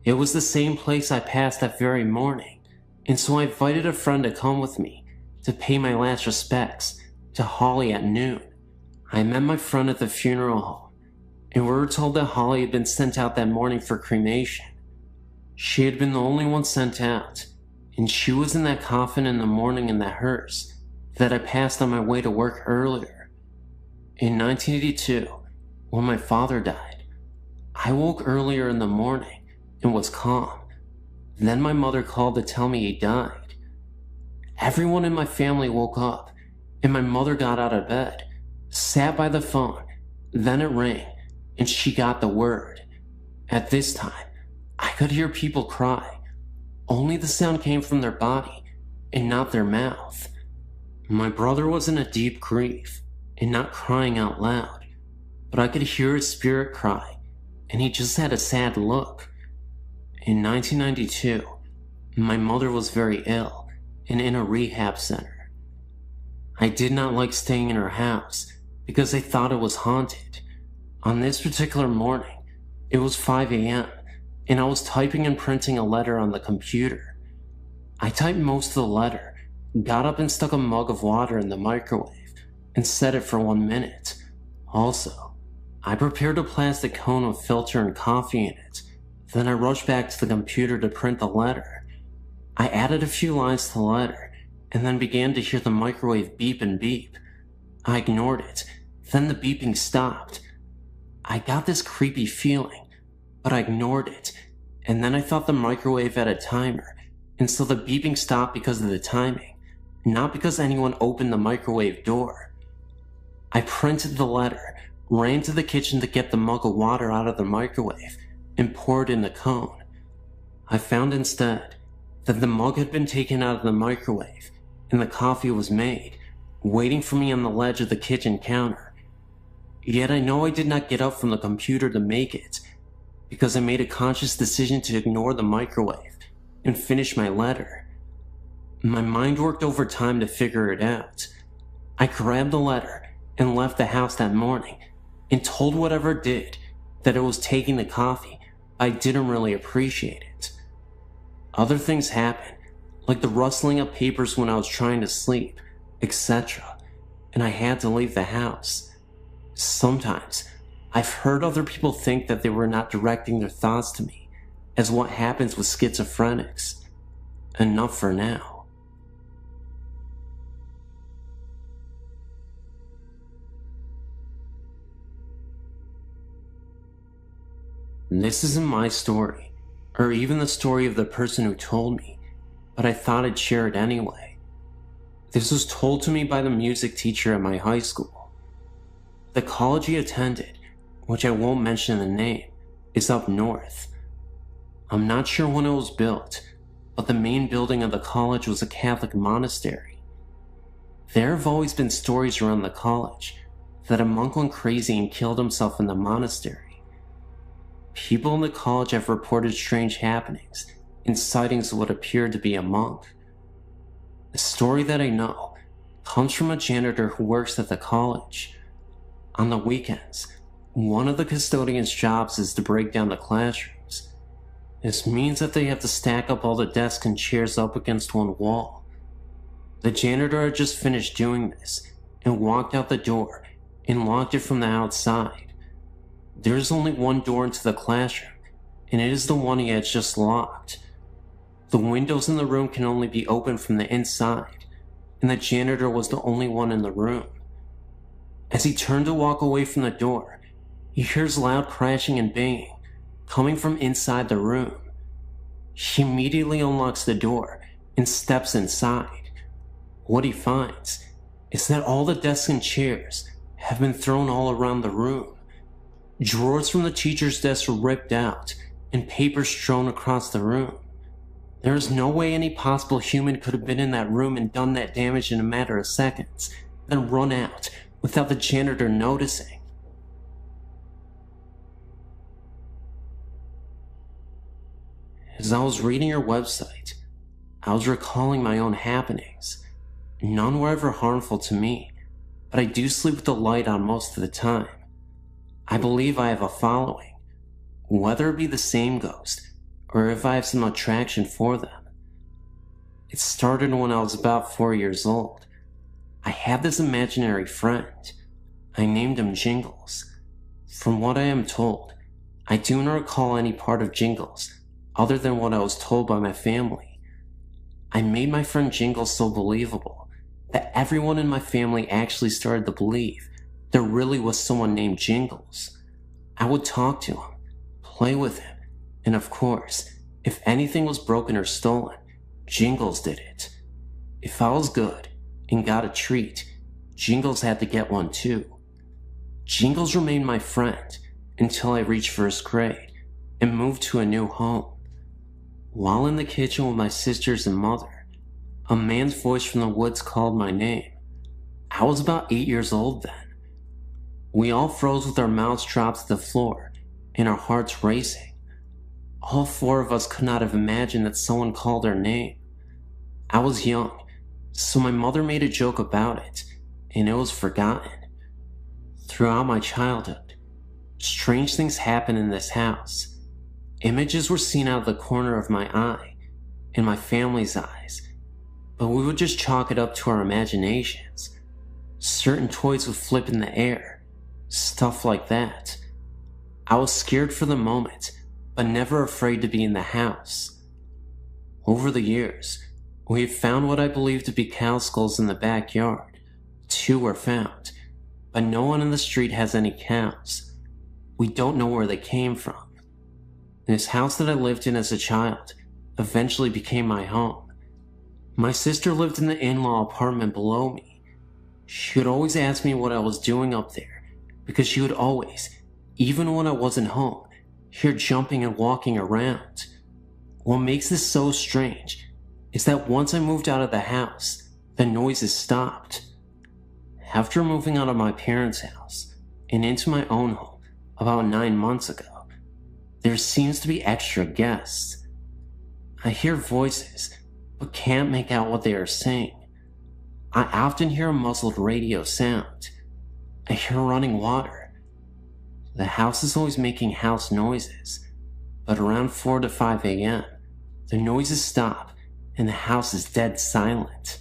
It was the same place I passed that very morning, and so I invited a friend to come with me to pay my last respects to Holly at noon. I met my friend at the funeral home, and we were told that Holly had been sent out that morning for cremation. She had been the only one sent out, and she was in that coffin in the morning in that hearse that I passed on my way to work earlier. In 1982, when my father died, I woke earlier in the morning and was calm. Then my mother called to tell me he died. Everyone in my family woke up, and my mother got out of bed, sat by the phone, then it rang, and she got the word. At this time, I could hear people cry. Only the sound came from their body and not their mouth. My brother was in a deep grief and not crying out loud, but I could hear his spirit cry, and he just had a sad look. In 1992, my mother was very ill and in a rehab center. I did not like staying in her house because I thought it was haunted. On this particular morning, it was 5 a.m., and I was typing and printing a letter on the computer. I typed most of the letter, got up and stuck a mug of water in the microwave, and set it for 1 minute. Also, I prepared a plastic cone with filter and coffee in it. Then I rushed back to the computer to print the letter. I added a few lines to the letter, and then began to hear the microwave beep and beep. I ignored it, then the beeping stopped. I got this creepy feeling, but I ignored it, and then I thought the microwave had a timer, and so the beeping stopped because of the timing, not because anyone opened the microwave door. I printed the letter, ran to the kitchen to get the mug of water out of the microwave, and poured in the cone. I found instead that the mug had been taken out of the microwave, and the coffee was made, waiting for me on the ledge of the kitchen counter. Yet I know I did not get up from the computer to make it, because I made a conscious decision to ignore the microwave and finish my letter. My mind worked overtime to figure it out. I grabbed the letter and left the house that morning and told whatever did that it was taking the coffee, but I didn't really appreciate it. Other things happened, like the rustling of papers when I was trying to sleep, etc., and I had to leave the house. Sometimes, I've heard other people think that they were not directing their thoughts to me, as what happens with schizophrenics. Enough for now. This isn't my story, or even the story of the person who told me, but I thought I'd share it anyway. This was told to me by the music teacher at my high school. The college he attended, which I won't mention the name, is up north. I'm not sure when it was built, but the main building of the college was a Catholic monastery. There have always been stories around the college that a monk went crazy and killed himself in the monastery. People in the college have reported strange happenings and sightings of what appeared to be a monk. The story that I know comes from a janitor who works at the college. On the weekends, one of the custodian's jobs is to break down the classrooms. This means that they have to stack up all the desks and chairs up against one wall. The janitor had just finished doing this and walked out the door and locked it from the outside. There is only one door into the classroom, and it is the one he had just locked. The windows in the room can only be opened from the inside, and the janitor was the only one in the room. As he turned to walk away from the door, he hears loud crashing and banging coming from inside the room. He immediately unlocks the door and steps inside. What he finds is that all the desks and chairs have been thrown all around the room. Drawers from the teacher's desk were ripped out and papers strewn across the room. There is no way any possible human could have been in that room and done that damage in a matter of seconds, then run out without the janitor noticing. As I was reading your website, I was recalling my own happenings. None were ever harmful to me, but I do sleep with the light on most of the time. I believe I have a following, whether it be the same ghost or if I have some attraction for them. It started when I was about 4 years old. I had this imaginary friend. I named him Jingles. From what I am told, I do not recall any part of Jingles other than what I was told by my family. I made my friend Jingles so believable that everyone in my family actually started to believe there really was someone named Jingles. I would talk to him, play with him, and of course, if anything was broken or stolen, Jingles did it. If I was good and got a treat, Jingles had to get one too. Jingles remained my friend until I reached first grade and moved to a new home. While in the kitchen with my sisters and mother, a man's voice from the woods called my name. I was about 8 years old then. We all froze with our mouths dropped to the floor and our hearts racing. All 4 of us could not have imagined that someone called our name. I was young, so my mother made a joke about it, and it was forgotten. Throughout my childhood, strange things happened in this house. Images were seen out of the corner of my eye and my family's eyes, but we would just chalk it up to our imaginations. Certain toys would flip in the air, stuff like that. I was scared for the moment, but never afraid to be in the house. Over the years, we have found what I believe to be cow skulls in the backyard. 2 were found, but no one in the street has any cows. We don't know where they came from. This house that I lived in as a child eventually became my home. My sister lived in the in-law apartment below me. She would always ask me what I was doing up there, because she would always, even when I wasn't home, hear jumping and walking around. What makes this so strange is that once I moved out of the house, the noises stopped. After moving out of my parents' house and into my own home about 9 months ago, there seems to be extra guests. I hear voices, but can't make out what they are saying. I often hear a muffled radio sound. I hear running water. The house is always making house noises, but around 4 to 5 a.m., the noises stop and the house is dead silent.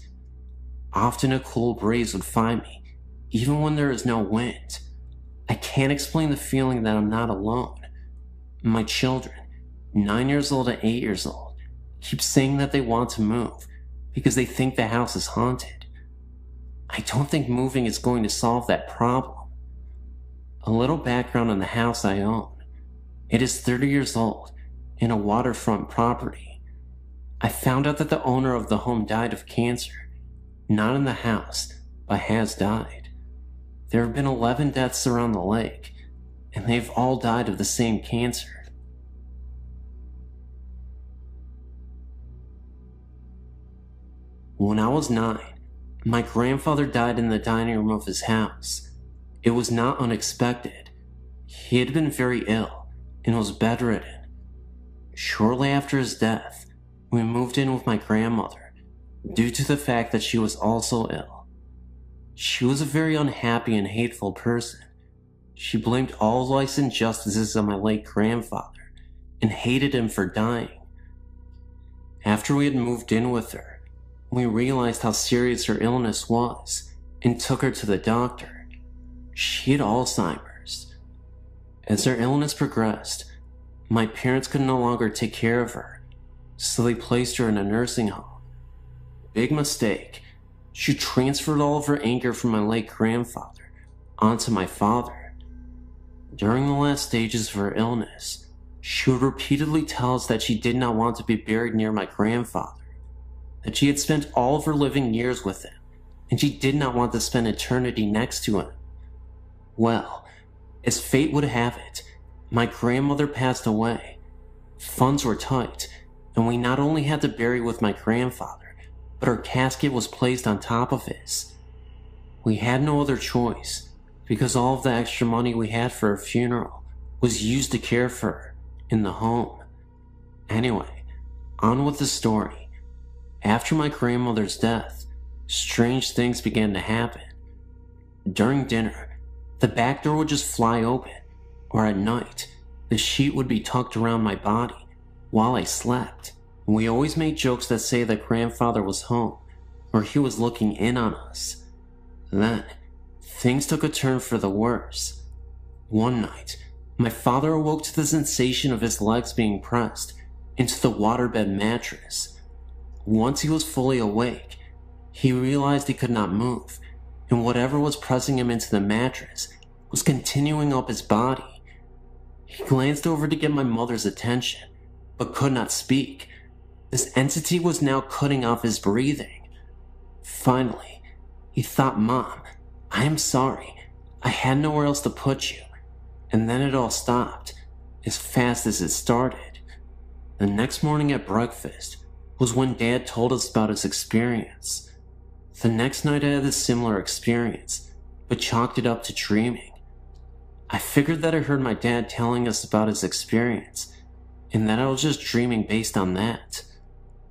Often a cool breeze would find me, even when there is no wind. I can't explain the feeling that I'm not alone. My children, 9 years old and 8 years old, keep saying that they want to move because they think the house is haunted. I don't think moving is going to solve that problem. A little background on the house I own. It is 30 years old and a waterfront property. I found out that the owner of the home died of cancer, not in the house, but has died. There have been 11 deaths around the lake, and they've all died of the same cancer. When I was 9, my grandfather died in the dining room of his house. It was not unexpected. He had been very ill and was bedridden. Shortly after his death, we moved in with my grandmother due to the fact that she was also ill. She was a very unhappy and hateful person. She blamed all life's injustices on my late grandfather and hated him for dying. After we had moved in with her, we realized how serious her illness was and took her to the doctor. She had Alzheimer's. As her illness progressed, my parents could no longer take care of her, so they placed her in a nursing home. Big mistake. She transferred all of her anger from my late grandfather onto my father. During the last stages of her illness, she would repeatedly tell us that she did not want to be buried near my grandfather, that she had spent all of her living years with him, and she did not want to spend eternity next to him. Well, as fate would have it, my grandmother passed away. Funds were tight, and we not only had to bury with my grandfather, but her casket was placed on top of his. We had no other choice, because all of the extra money we had for her funeral was used to care for her in the home. Anyway, on with the story. After my grandmother's death, strange things began to happen. During dinner, the back door would just fly open, or at night, the sheet would be tucked around my body while I slept. We always made jokes that say that grandfather was home, or he was looking in on us. Then, things took a turn for the worse. One night, my father awoke to the sensation of his legs being pressed into the waterbed mattress. Once he was fully awake, he realized he could not move, and whatever was pressing him into the mattress was continuing up his body. He glanced over to get my mother's attention, but could not speak. This entity was now cutting off his breathing. Finally, he thought Mom, I am sorry. I had nowhere else to put you. And then it all stopped, as fast as it started. The next morning at breakfast was when Dad told us about his experience. The next night I had a similar experience, but chalked it up to dreaming. I figured that I heard my dad telling us about his experience, and that I was just dreaming based on that.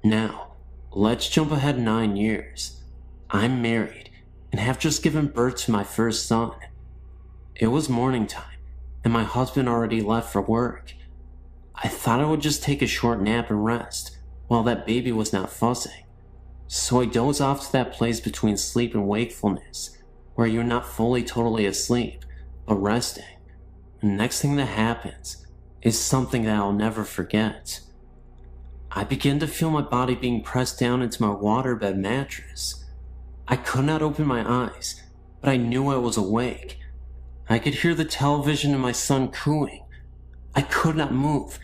Now, let's jump ahead 9 years. I'm married, and have just given birth to my first son. It was morning time, and my husband already left for work. I thought I would just take a short nap and rest, while that baby was not fussing. So I dozed off to that place between sleep and wakefulness, where you're not fully totally asleep, but resting. The next thing that happens is something that I'll never forget. I begin to feel my body being pressed down into my waterbed mattress. I could not open my eyes, but I knew I was awake. I could hear the television and my son cooing. I could not move,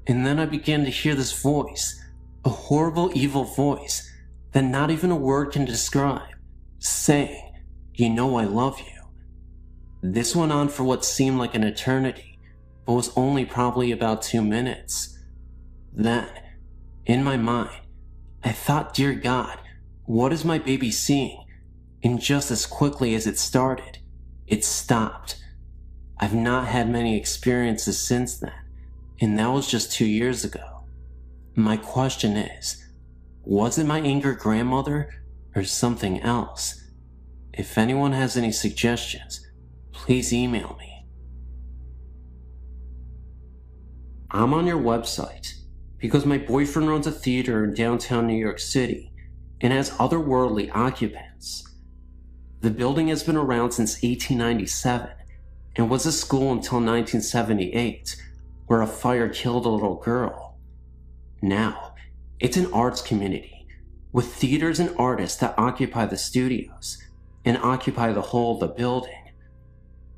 and then I began to hear this voice, a horrible, evil voice that not even a word can describe, saying, "You know I love you." This went on for what seemed like an eternity, but was only probably about 2 minutes. Then, in my mind, I thought, dear God, what is my baby seeing? And just as quickly as it started, it stopped. I've not had many experiences since then, and that was just 2 years ago. My question is, was it my angry grandmother or something else? If anyone has any suggestions, please email me. I'm on your website because my boyfriend runs a theater in downtown New York City and has otherworldly occupants. The building has been around since 1897 and was a school until 1978, where a fire killed a little girl. Now, it's an arts community with theaters and artists that occupy the studios and occupy the whole of the building.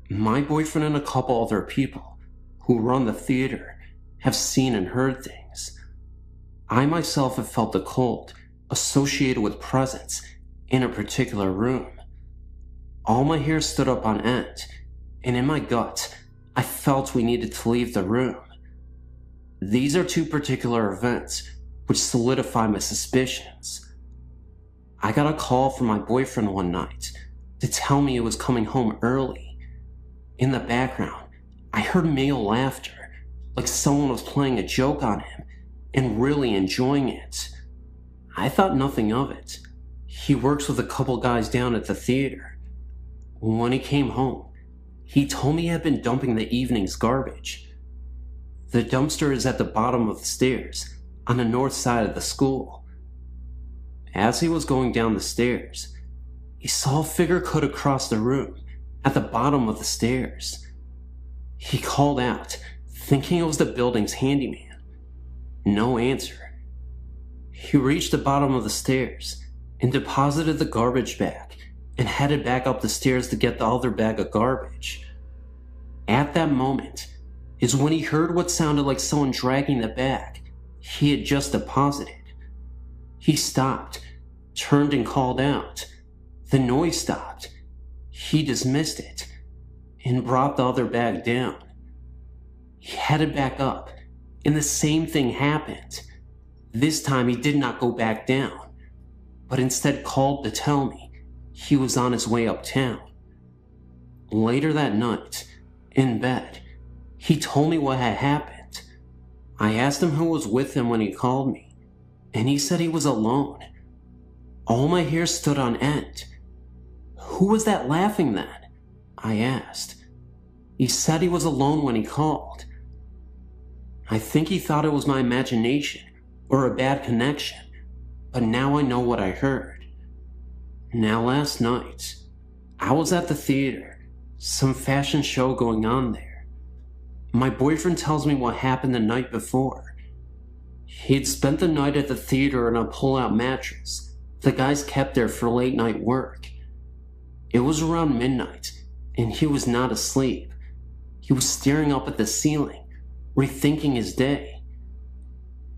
My boyfriend and a couple other people who run the theater have seen and heard things. I myself have felt the cold associated with presence in a particular room. All my hair stood up on end, and in my gut, I felt we needed to leave the room. These are 2 particular events which solidify my suspicions. I got a call from my boyfriend one night to tell me he was coming home early. In the background, I heard male laughter, like someone was playing a joke on him and really enjoying it. I thought nothing of it. He works with a couple guys down at the theater. When he came home, he told me he had been dumping the evening's garbage. The dumpster is at the bottom of the stairs on the north side of the school. As he was going down the stairs, he saw a figure cut across the room at the bottom of the stairs. He called out, thinking it was the building's handyman. No answer. He reached the bottom of the stairs and deposited the garbage bag and headed back up the stairs to get the other bag of garbage. At that moment is when he heard what sounded like someone dragging the bag he had just deposited. He stopped, turned and called out. The noise stopped. He dismissed it and brought the other bag down. He headed back up, and the same thing happened. This time he did not go back down, but instead called to tell me he was on his way uptown. Later that night, in bed, he told me what had happened. I asked him who was with him when he called me, and he said he was alone. All my hair stood on end. Who was that laughing then? I asked. He said he was alone when he called. I think he thought it was my imagination or a bad connection, but now I know what I heard. Now last night, I was at the theater, some fashion show going on there. My boyfriend tells me what happened the night before. He'd spent the night at the theater in a pull-out mattress the guys kept there for late night work. It was around midnight, and he was not asleep. He was staring up at the ceiling, rethinking his day.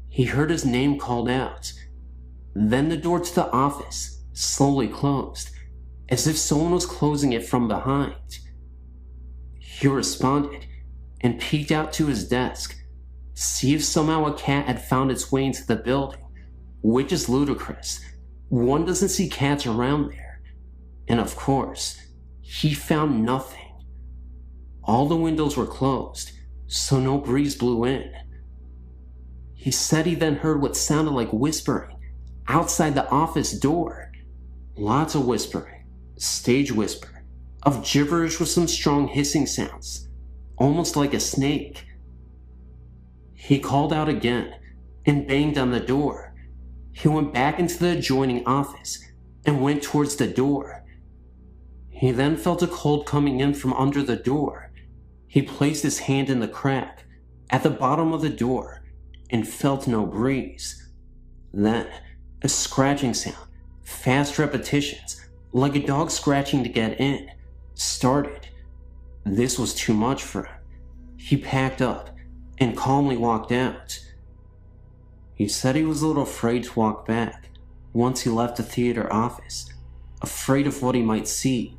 He heard his name called out. Then the door to the office slowly closed, as if someone was closing it from behind. He responded and peeked out to his desk to see if somehow a cat had found its way into the building, which is ludicrous. One doesn't see cats around there. And of course, he found nothing. All the windows were closed, so no breeze blew in. He said he then heard what sounded like whispering outside the office door. Lots of whispering, stage whisper, of gibberish with some strong hissing sounds, almost like a snake. He called out again and banged on the door. He went back into the adjoining office and went towards the door. He then felt a cold coming in from under the door. He placed his hand in the crack at the bottom of the door and felt no breeze. Then, a scratching sound, fast repetitions, like a dog scratching to get in, started. This was too much for him. He packed up and calmly walked out. He said he was a little afraid to walk back once he left the theater office, afraid of what he might see.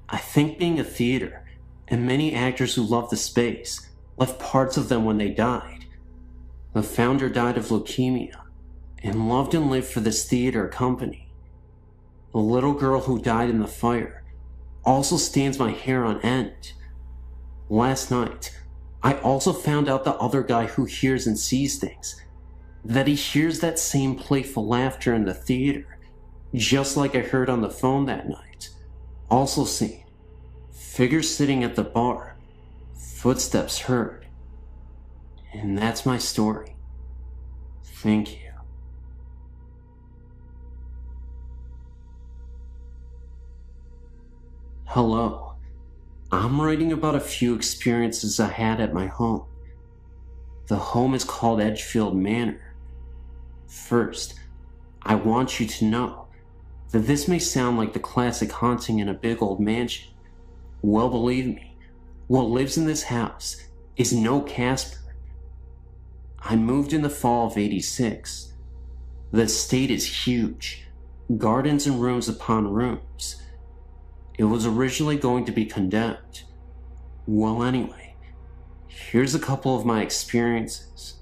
I think being a theater, and many actors who love the space, left parts of them when they died. The founder died of leukemia, and loved and lived for this theater company. The little girl who died in the fire also stands my hair on end. Last night, I also found out the other guy who hears and sees things, that he hears that same playful laughter in the theater, just like I heard on the phone that night. Also seen figures sitting at the bar, footsteps heard. And that's my story. Thank you. Hello. I'm writing about a few experiences I had at my home. The home is called Edgefield Manor. First, I want you to know that this may sound like the classic haunting in a big old mansion. Well, believe me, what lives in this house is no Casper. I moved in the fall of '86. The estate is huge, gardens and rooms upon rooms. It was originally going to be condemned. Well, anyway, here's a couple of my experiences.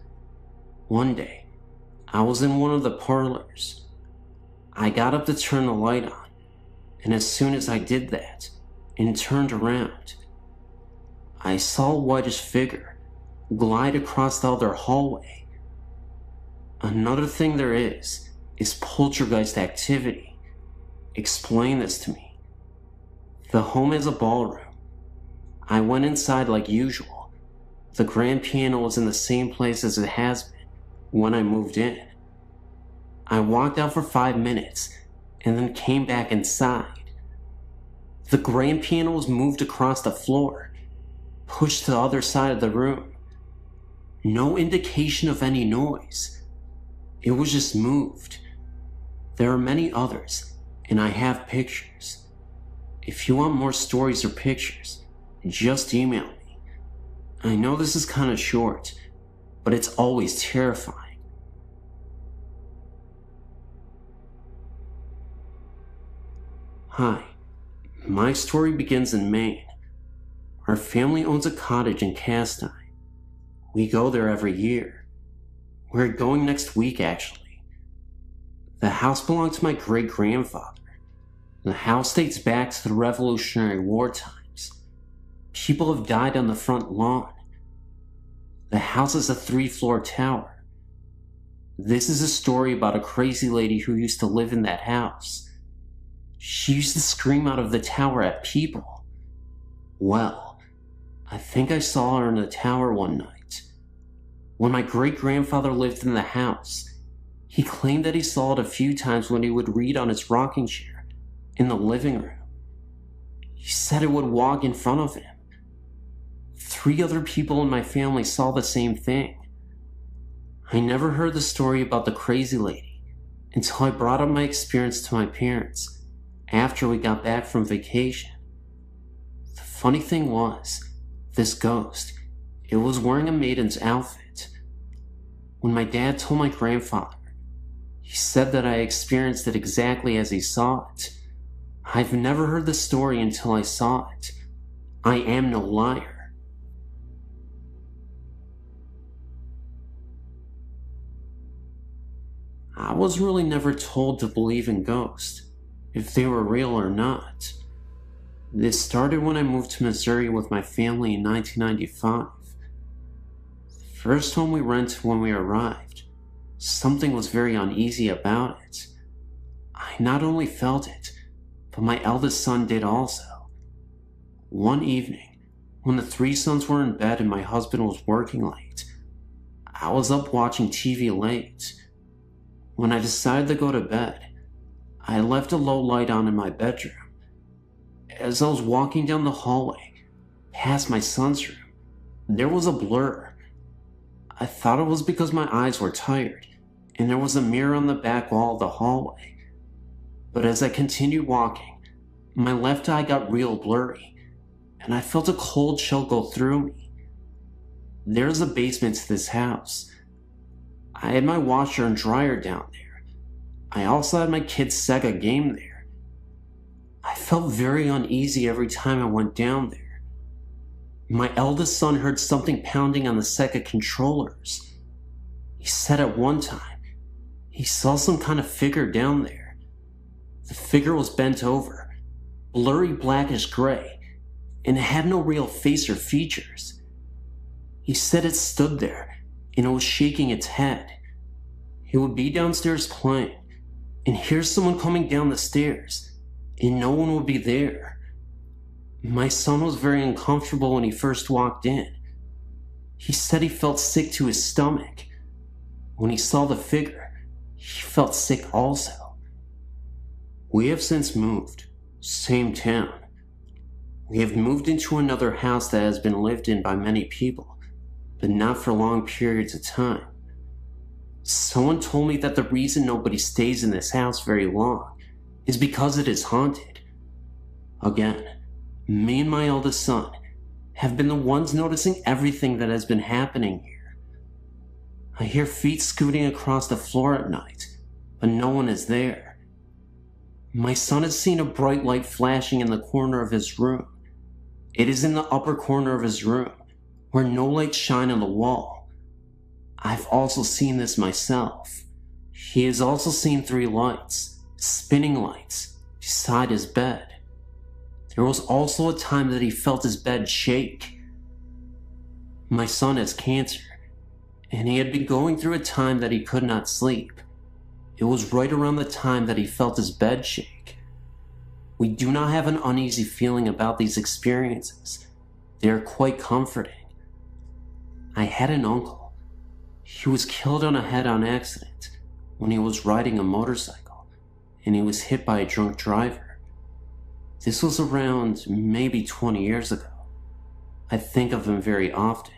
One day, I was in one of the parlors. I got up to turn the light on, and as soon as I did that and turned around, I saw a whitish figure glide across the other hallway. Another thing there is poltergeist activity. Explain this to me. The home has a ballroom. I went inside like usual. The grand piano was in the same place as it has been when I moved in. I walked out for 5 minutes and then came back inside. The grand piano was moved across the floor, pushed to the other side of the room. No indication of any noise. It was just moved. There are many others, and I have pictures. If you want more stories or pictures, just email me. I know this is kind of short, but it's always terrifying. Hi, my story begins in Maine. Our family owns a cottage in Castine. We go there every year. We're going next week, actually. The house belonged to my great-grandfather. The house dates back to the Revolutionary War times. People have died on the front lawn. The house is a 3-floor tower. This is a story about a crazy lady who used to live in that house. She used to scream out of the tower at people. Well, I think I saw her in the tower one night. When my great-grandfather lived in the house, he claimed that he saw it a few times when he would read on his rocking chair in the living room. He said it would walk in front of him. 3 other people in my family saw the same thing. I never heard the story about the crazy lady until I brought up my experience to my parents after we got back from vacation. The funny thing was, this ghost, it was wearing a maiden's outfit. When my dad told my grandfather, he said that I experienced it exactly as he saw it. I've never heard the story until I saw it. I am no liar. I was really never told to believe in ghosts, if they were real or not. This started when I moved to Missouri with my family in 1995. The first home we rented when we arrived, something was very uneasy about it. I not only felt it, but my eldest son did also. One evening, when the three sons were in bed and my husband was working late, I was up watching TV late. When I decided to go to bed, I left a low light on in my bedroom. As I was walking down the hallway, past my son's room, there was a blur. I thought it was because my eyes were tired, and there was a mirror on the back wall of the hallway. But as I continued walking, my left eye got real blurry, and I felt a cold chill go through me. There's a basement to this house. I had my washer and dryer down there. I also had my kid's Sega game there. I felt very uneasy every time I went down there. My eldest son heard something pounding on the Sega controllers. He said at one time he saw some kind of figure down there. The figure was bent over, blurry blackish gray, and it had no real face or features. He said it stood there and it was shaking its head. He would be downstairs playing and hear someone coming down the stairs, and no one would be there. My son was very uncomfortable when he first walked in. He said he felt sick to his stomach. When he saw the figure, he felt sick also. We have since moved, same town. We have moved into another house that has been lived in by many people, but not for long periods of time. Someone told me that the reason nobody stays in this house very long is because it is haunted. Again, me and my eldest son have been the ones noticing everything that has been happening here. I hear feet scooting across the floor at night, but no one is there. My son has seen a bright light flashing in the corner of his room. It is in the upper corner of his room, where no lights shine on the wall. I've also seen this myself. He has also seen 3 lights, spinning lights, beside his bed. There was also a time that he felt his bed shake. My son has cancer, and he had been going through a time that he could not sleep. It was right around the time that he felt his bed shake. We do not have an uneasy feeling about these experiences. They are quite comforting. I had an uncle. He was killed on a head-on accident when he was riding a motorcycle, and he was hit by a drunk driver. This was around maybe 20 years ago. I think of him very often.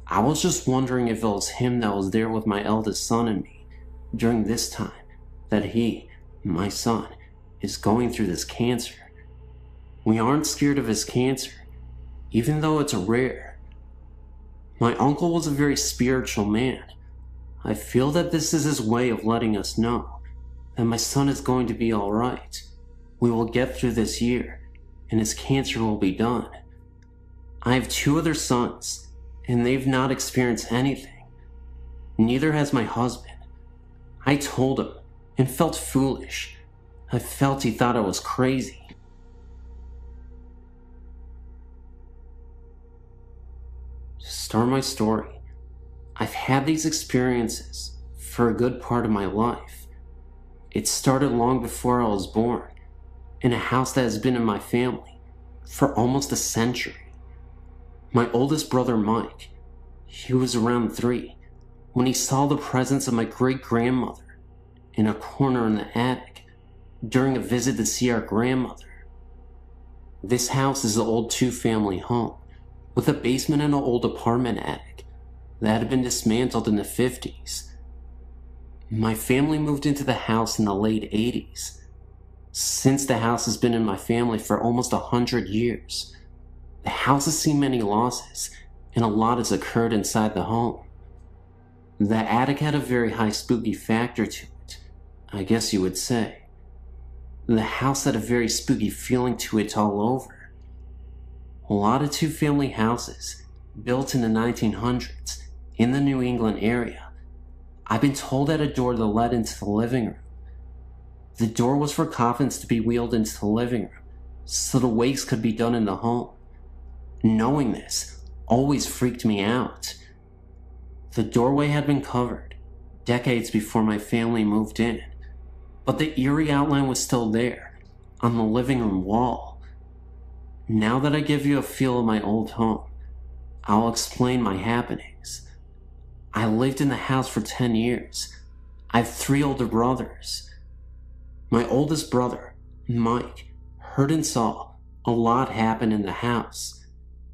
I was just wondering if it was him that was there with my eldest son and me during this time that he, my son, is going through this cancer. We aren't scared of his cancer, even though it's rare. My uncle was a very spiritual man. I feel that this is his way of letting us know that my son is going to be alright. We will get through this year, and his cancer will be done. I have 2 other sons, and they've not experienced anything. Neither has my husband. I told him, and felt foolish. I felt he thought I was crazy. To start my story, I've had these experiences for a good part of my life. It started long before I was born, in a house that has been in my family for almost a century. My oldest brother Mike, he was around 3 when he saw the presence of my great-grandmother in a corner in the attic during a visit to see our grandmother. This house is an old 2-family home with a basement and an old apartment attic that had been dismantled in the 50s. My family moved into the house in the late 80s. Since the house has been in my family for almost 100 years, the house has seen many losses and a lot has occurred inside the home. The attic had a very high spooky factor to it, I guess you would say. The house had a very spooky feeling to it all over. A lot of two-family houses built in the 1900s in the New England area. I've been told had a door that led into the living room. The door was for coffins to be wheeled into the living room, so the wakes could be done in the home. Knowing this always freaked me out. The doorway had been covered decades before my family moved in, but the eerie outline was still there on the living room wall. Now that I give you a feel of my old home, I'll explain my happenings. I lived in the house for 10 years. I have 3 older brothers. My oldest brother, Mike, heard and saw a lot happen in the house.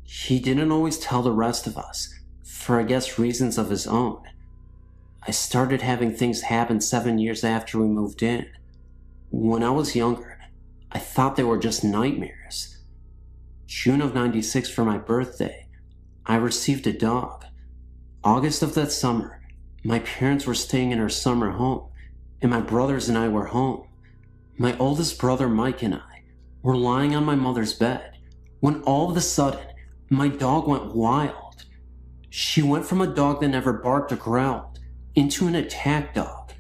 He didn't always tell the rest of us, for I guess reasons of his own. I started having things happen 7 years after we moved in. When I was younger, I thought they were just nightmares. June of '96 for my birthday, I received a dog. August of that summer, my parents were staying in our summer home, and my brothers and I were home. My oldest brother Mike and I were lying on my mother's bed when all of a sudden, my dog went wild. She went from a dog that never barked or growled into an attack dog.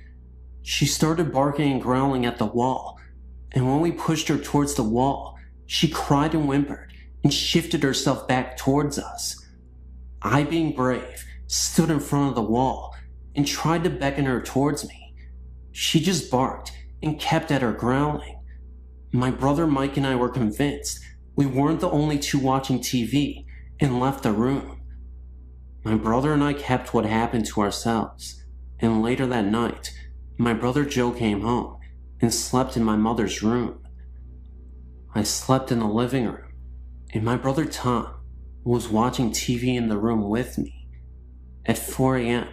She started barking and growling at the wall, and when we pushed her towards the wall, she cried and whimpered and shifted herself back towards us. I, being brave, stood in front of the wall and tried to beckon her towards me. She just barked and kept at her growling. My brother Mike and I were convinced we weren't the only two watching TV and left the room. My brother and I kept what happened to ourselves, and later that night, my brother Joe came home and slept in my mother's room. I slept in the living room, and my brother Tom was watching TV in the room with me. At 4 a.m.,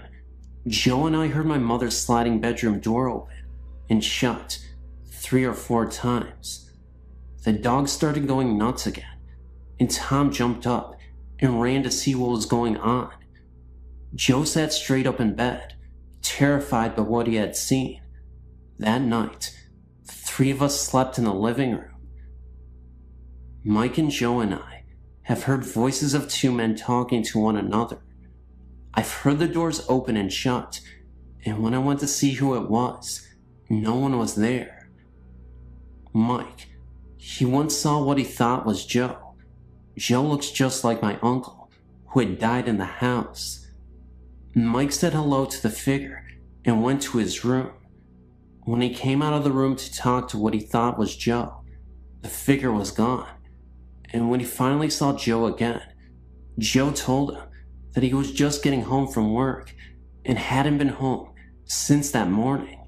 Joe and I heard my mother's sliding bedroom door open and shut 3 or 4 times. The dog started going nuts again, and Tom jumped up and ran to see what was going on. Joe sat straight up in bed, terrified by what he had seen. That night, the 3 of us slept in the living room. Mike and Joe and I have heard voices of 2 men talking to one another. I've heard the doors open and shut, and when I went to see who it was, no one was there. Mike, he once saw what he thought was Joe. Joe looks just like my uncle, who had died in the house. Mike said hello to the figure and went to his room. When he came out of the room to talk to what he thought was Joe, the figure was gone. And when he finally saw Joe again, Joe told him that he was just getting home from work and hadn't been home since that morning.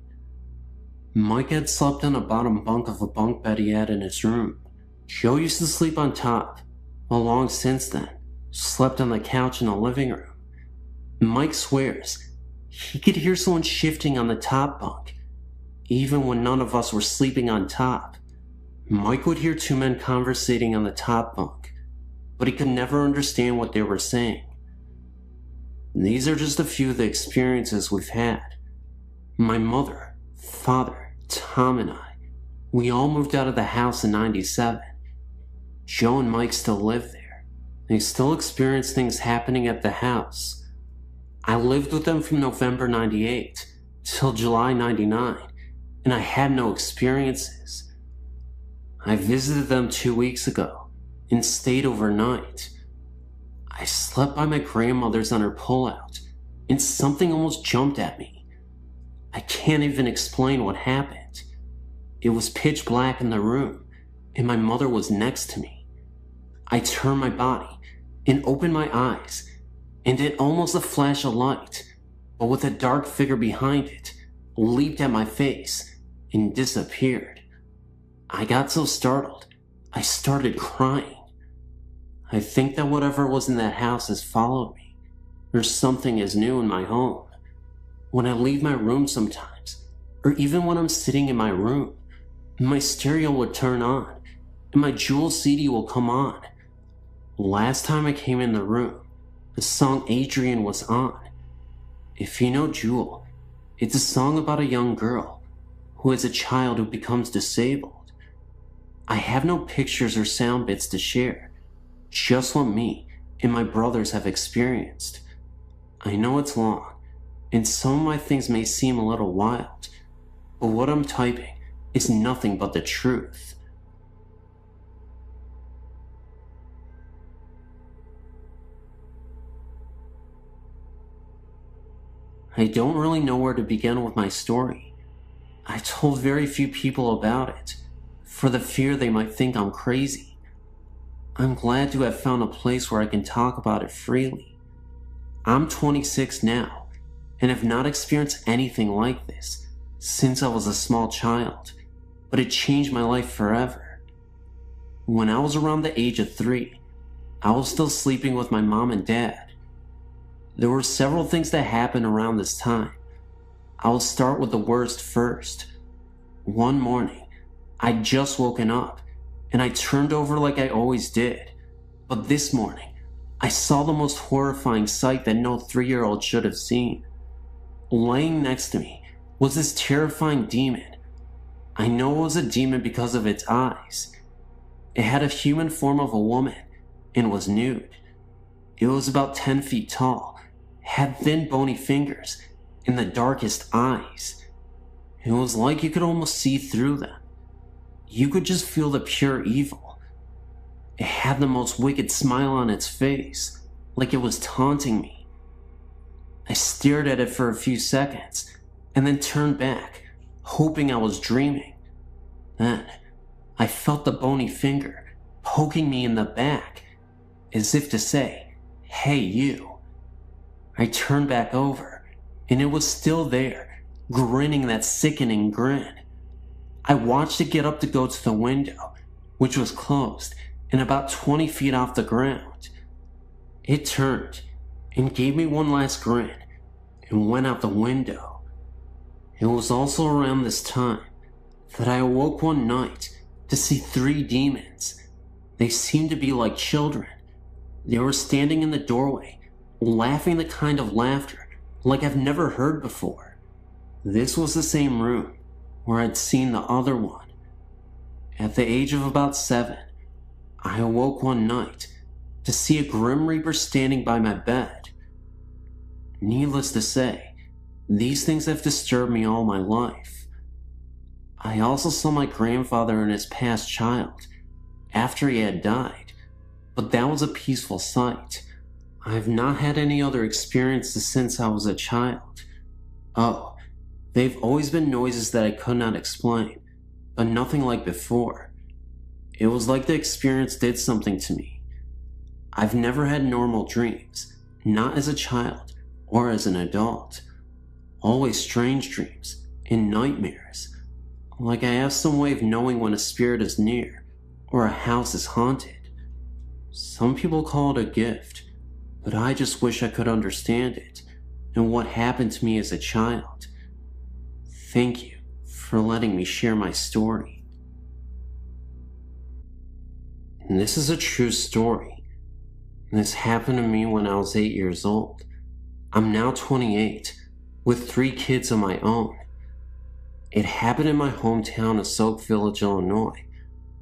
Mike had slept on a bottom bunk of a bunk bed he had in his room. Joe used to sleep on top, while long since then, slept on the couch in the living room. Mike swears he could hear someone shifting on the top bunk, even when none of us were sleeping on top. Mike would hear 2 men conversating on the top bunk, but he could never understand what they were saying. These are just a few of the experiences we've had. My mother, father, Tom, and I, we all moved out of the house in '97. Joe and Mike still live there. They still experience things happening at the house. I lived with them from November '98 till July '99, and I had no experiences. I visited them 2 weeks ago and stayed overnight. I slept by my grandmother's on her pullout, and something almost jumped at me. I can't even explain what happened. It was pitch black in the room, and my mother was next to me. I turned my body and opened my eyes, and it almost a flash of light, but with a dark figure behind it, leaped at my face and disappeared. I got so startled, I started crying. I think that whatever was in that house has followed me, or something is new in my home. When I leave my room sometimes, or even when I'm sitting in my room, my stereo will turn on, and my Jewel CD will come on. Last time I came in the room, the song Adrian was on. If you know Jewel, it's a song about a young girl who is a child who becomes disabled. I have no pictures or sound bits to share, just what me and my brothers have experienced. I know it's long, and some of my things may seem a little wild, but what I'm typing is nothing but the truth. I don't really know where to begin with my story. I told very few people about it, for the fear they might think I'm crazy. I'm glad to have found a place where I can talk about it freely. I'm 26 now, and have not experienced anything like this since I was a small child, but it changed my life forever. When I was around the age of 3, I was still sleeping with my mom and dad. There were several things that happened around this time. I'll start with the worst first. One morning, I'd just woken up, and I turned over like I always did. But this morning, I saw the most horrifying sight that no 3-year-old should have seen. Laying next to me was this terrifying demon. I know it was a demon because of its eyes. It had a human form of a woman and was nude. It was about 10 feet tall, had thin bony fingers, and the darkest eyes. It was like you could almost see through them. You could just feel the pure evil. It had the most wicked smile on its face, like it was taunting me. I stared at it for a few seconds, and then turned back, hoping I was dreaming. Then, I felt the bony finger poking me in the back, as if to say, "Hey, you." I turned back over, and it was still there, grinning that sickening grin. I watched it get up to go to the window, which was closed and about 20 feet off the ground. It turned and gave me one last grin and went out the window. It was also around this time that I awoke one night to see 3 demons. They seemed to be like children. They were standing in the doorway, laughing the kind of laughter like I've never heard before. This was the same room where I'd seen the other one. At the age of about 7, I awoke one night to see a Grim Reaper standing by my bed. Needless to say, these things have disturbed me all my life. I also saw my grandfather and his past child after he had died, but that was a peaceful sight. I have not had any other experiences since I was a child. Oh, they've always been noises that I could not explain, but nothing like before. It was like the experience did something to me. I've never had normal dreams, not as a child or as an adult. Always strange dreams and nightmares, like I have some way of knowing when a spirit is near or a house is haunted. Some people call it a gift, but I just wish I could understand it and what happened to me as a child. Thank you for letting me share my story. And this is a true story. This happened to me when I was 8 years old. I'm now 28, with 3 kids of my own. It happened in my hometown of Soak Village, Illinois,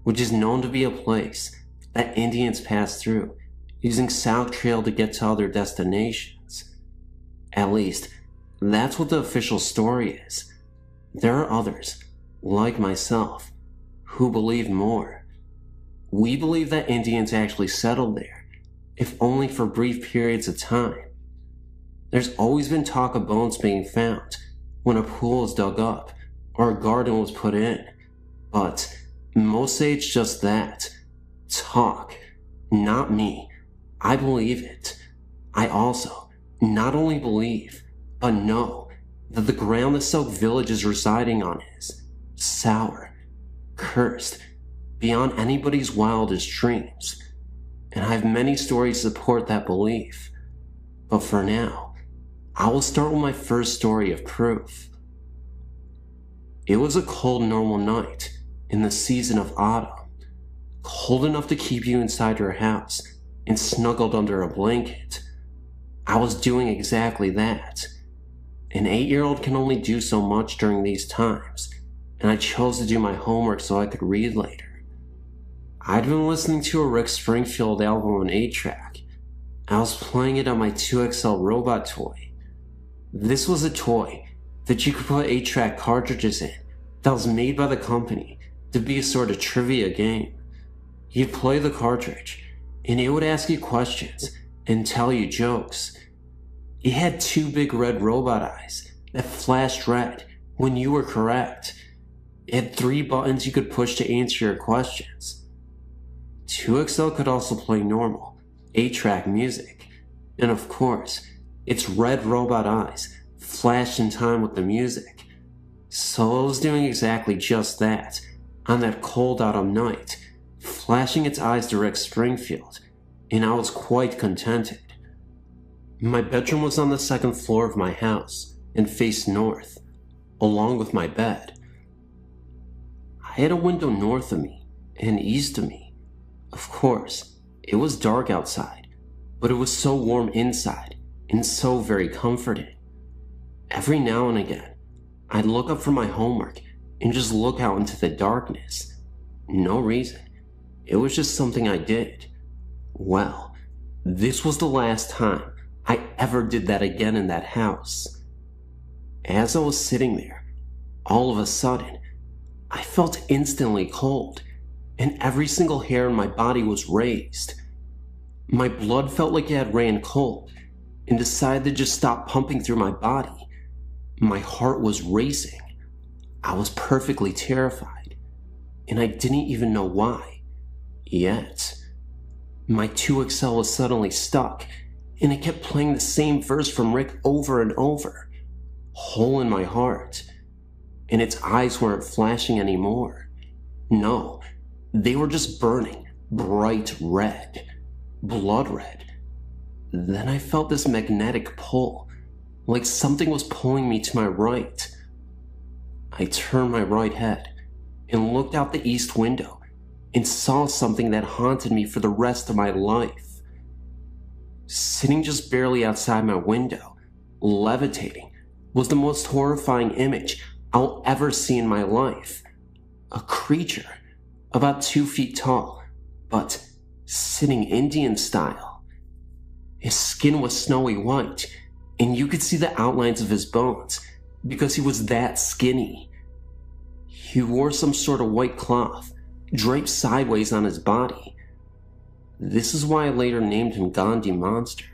which is known to be a place that Indians pass through using South Trail to get to other destinations. At least, that's what the official story is. There are others, like myself, who believe more. We believe that Indians actually settled there, if only for brief periods of time. There's always been talk of bones being found when a pool was dug up or a garden was put in, but most say it's just that. Talk. Not me. I believe it. I also not only believe, but know that the ground the Soak Village is residing on is sour, cursed, beyond anybody's wildest dreams. And I have many stories to support that belief. But for now, I will start with my first story of proof. It was a cold, normal night in the season of autumn, cold enough to keep you inside your house and snuggled under a blanket. I was doing exactly that. An 8-year-old can only do so much during these times, and I chose to do my homework so I could read later. I'd been listening to a Rick Springfield album on 8-track. I was playing it on my 2XL robot toy. This was a toy that you could put 8-track cartridges in that was made by the company to be a sort of trivia game. You'd play the cartridge, and it would ask you questions and tell you jokes. It had 2 big red robot eyes that flashed red when you were correct. It had 3 buttons you could push to answer your questions. 2XL could also play normal 8-track music, and of course, its red robot eyes flashed in time with the music. So it was doing exactly just that on that cold autumn night, flashing its eyes to Rick Springfield, and I was quite contented. My bedroom was on the 2nd floor of my house and faced north, along with my bed. I had a window north of me and east of me. Of course, it was dark outside, but it was so warm inside and so very comforting. Every now and again, I'd look up from my homework and just look out into the darkness. No reason. It was just something I did. Well, this was the last time I ever did that again in that house. As I was sitting there, all of a sudden, I felt instantly cold, and every single hair in my body was raised. My blood felt like it had ran cold, and decided to just stop pumping through my body. My heart was racing. I was perfectly terrified, and I didn't even know why. Yet, my 2XL was suddenly stuck, and it kept playing the same verse from Rick over and over. Hole in my heart. And its eyes weren't flashing anymore. No, they were just burning bright red, blood red. Then I felt this magnetic pull, like something was pulling me to my right. I turned my right head and looked out the east window and saw something that haunted me for the rest of my life. Sitting just barely outside my window, levitating, was the most horrifying image I'll ever see in my life. A creature, about 2 feet tall, but sitting Indian style. His skin was snowy white, and you could see the outlines of his bones because he was that skinny. He wore some sort of white cloth draped sideways on his body. This is why I later named him Gandhi Monster.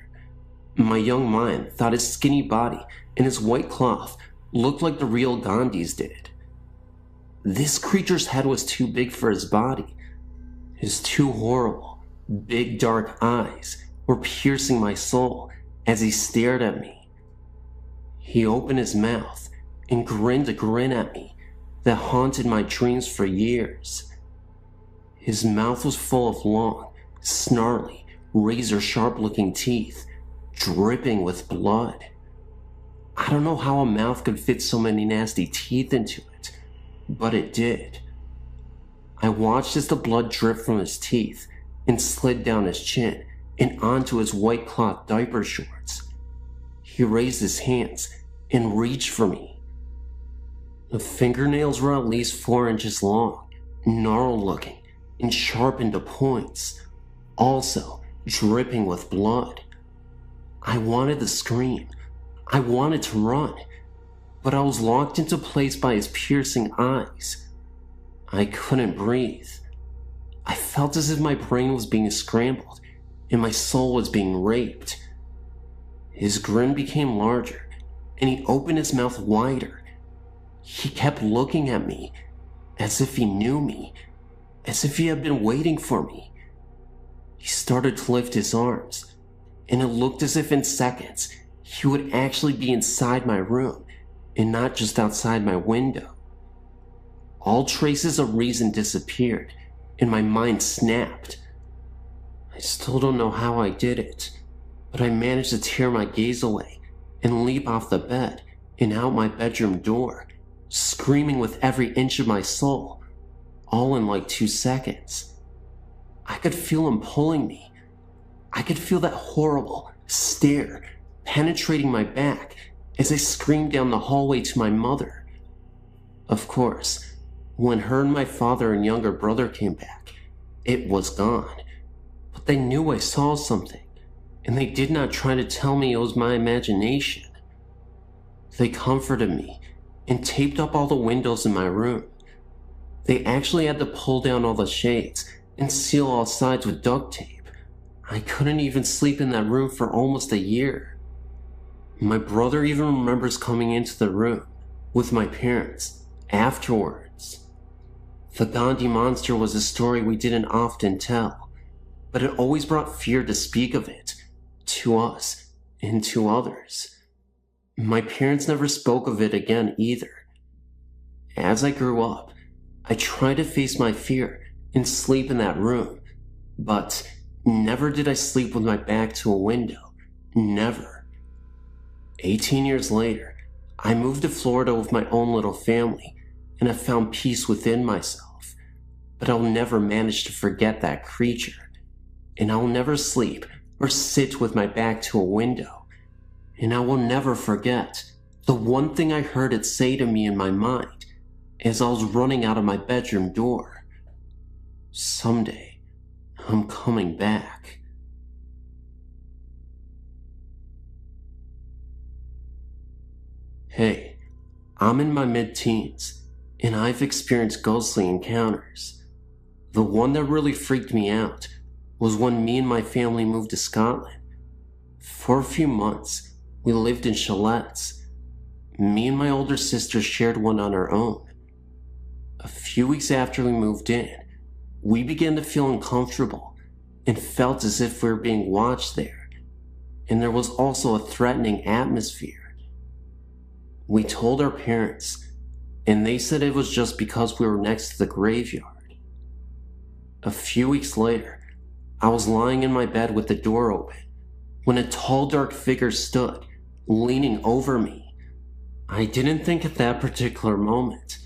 My young mind thought his skinny body and his white cloth looked like the real Gandhis did. This creature's head was too big for his body. His 2 horrible, big dark eyes were piercing my soul as he stared at me. He opened his mouth and grinned a grin at me that haunted my dreams for years. His mouth was full of long, snarly, razor-sharp looking teeth, dripping with blood. I don't know how a mouth could fit so many nasty teeth into it, but it did. I watched as the blood dripped from his teeth and slid down his chin and onto his white cloth diaper shorts. He raised his hands and reached for me. The fingernails were at least 4 inches long, gnarled looking, and sharpened to points, also dripping with blood. I wanted to scream. I wanted to run, but I was locked into place by his piercing eyes. I couldn't breathe. I felt as if my brain was being scrambled and my soul was being raped. His grin became larger, and he opened his mouth wider. He kept looking at me as if he knew me, as if he had been waiting for me. He started to lift his arms, and it looked as if in seconds he would actually be inside my room and not just outside my window. All traces of reason disappeared, and my mind snapped. I still don't know how I did it, but I managed to tear my gaze away and leap off the bed and out my bedroom door, screaming with every inch of my soul, all in like 2 seconds. I could feel him pulling me. I could feel that horrible stare penetrating my back as I screamed down the hallway to my mother. Of course, when her and my father and younger brother came back, it was gone. But they knew I saw something, and they did not try to tell me it was my imagination. They comforted me and taped up all the windows in my room. They actually had to pull down all the shades and seal all sides with duct tape. I couldn't even sleep in that room for almost a year. My brother even remembers coming into the room with my parents afterwards. The Gandhi monster was a story we didn't often tell, but it always brought fear to speak of it, to us and to others. My parents never spoke of it again either. As I grew up, I tried to face my fear and sleep in that room, but never did I sleep with my back to a window. Never. 18 years later, I moved to Florida with my own little family, and I found peace within myself. But I'll never manage to forget that creature, and I'll never sleep or sit with my back to a window, and I will never forget the one thing I heard it say to me in my mind as I was running out of my bedroom door. Someday, I'm coming back. Hey, I'm in my mid-teens, and I've experienced ghostly encounters. The one that really freaked me out was when me and my family moved to Scotland. For a few months, we lived in chalets. Me and my older sister shared one on our own. A few weeks after we moved in, we began to feel uncomfortable and felt as if we were being watched there, and there was also a threatening atmosphere. We told our parents, and they said it was just because we were next to the graveyard. A few weeks later, I was lying in my bed with the door open when a tall, dark figure stood, leaning over me. I didn't think at that particular moment,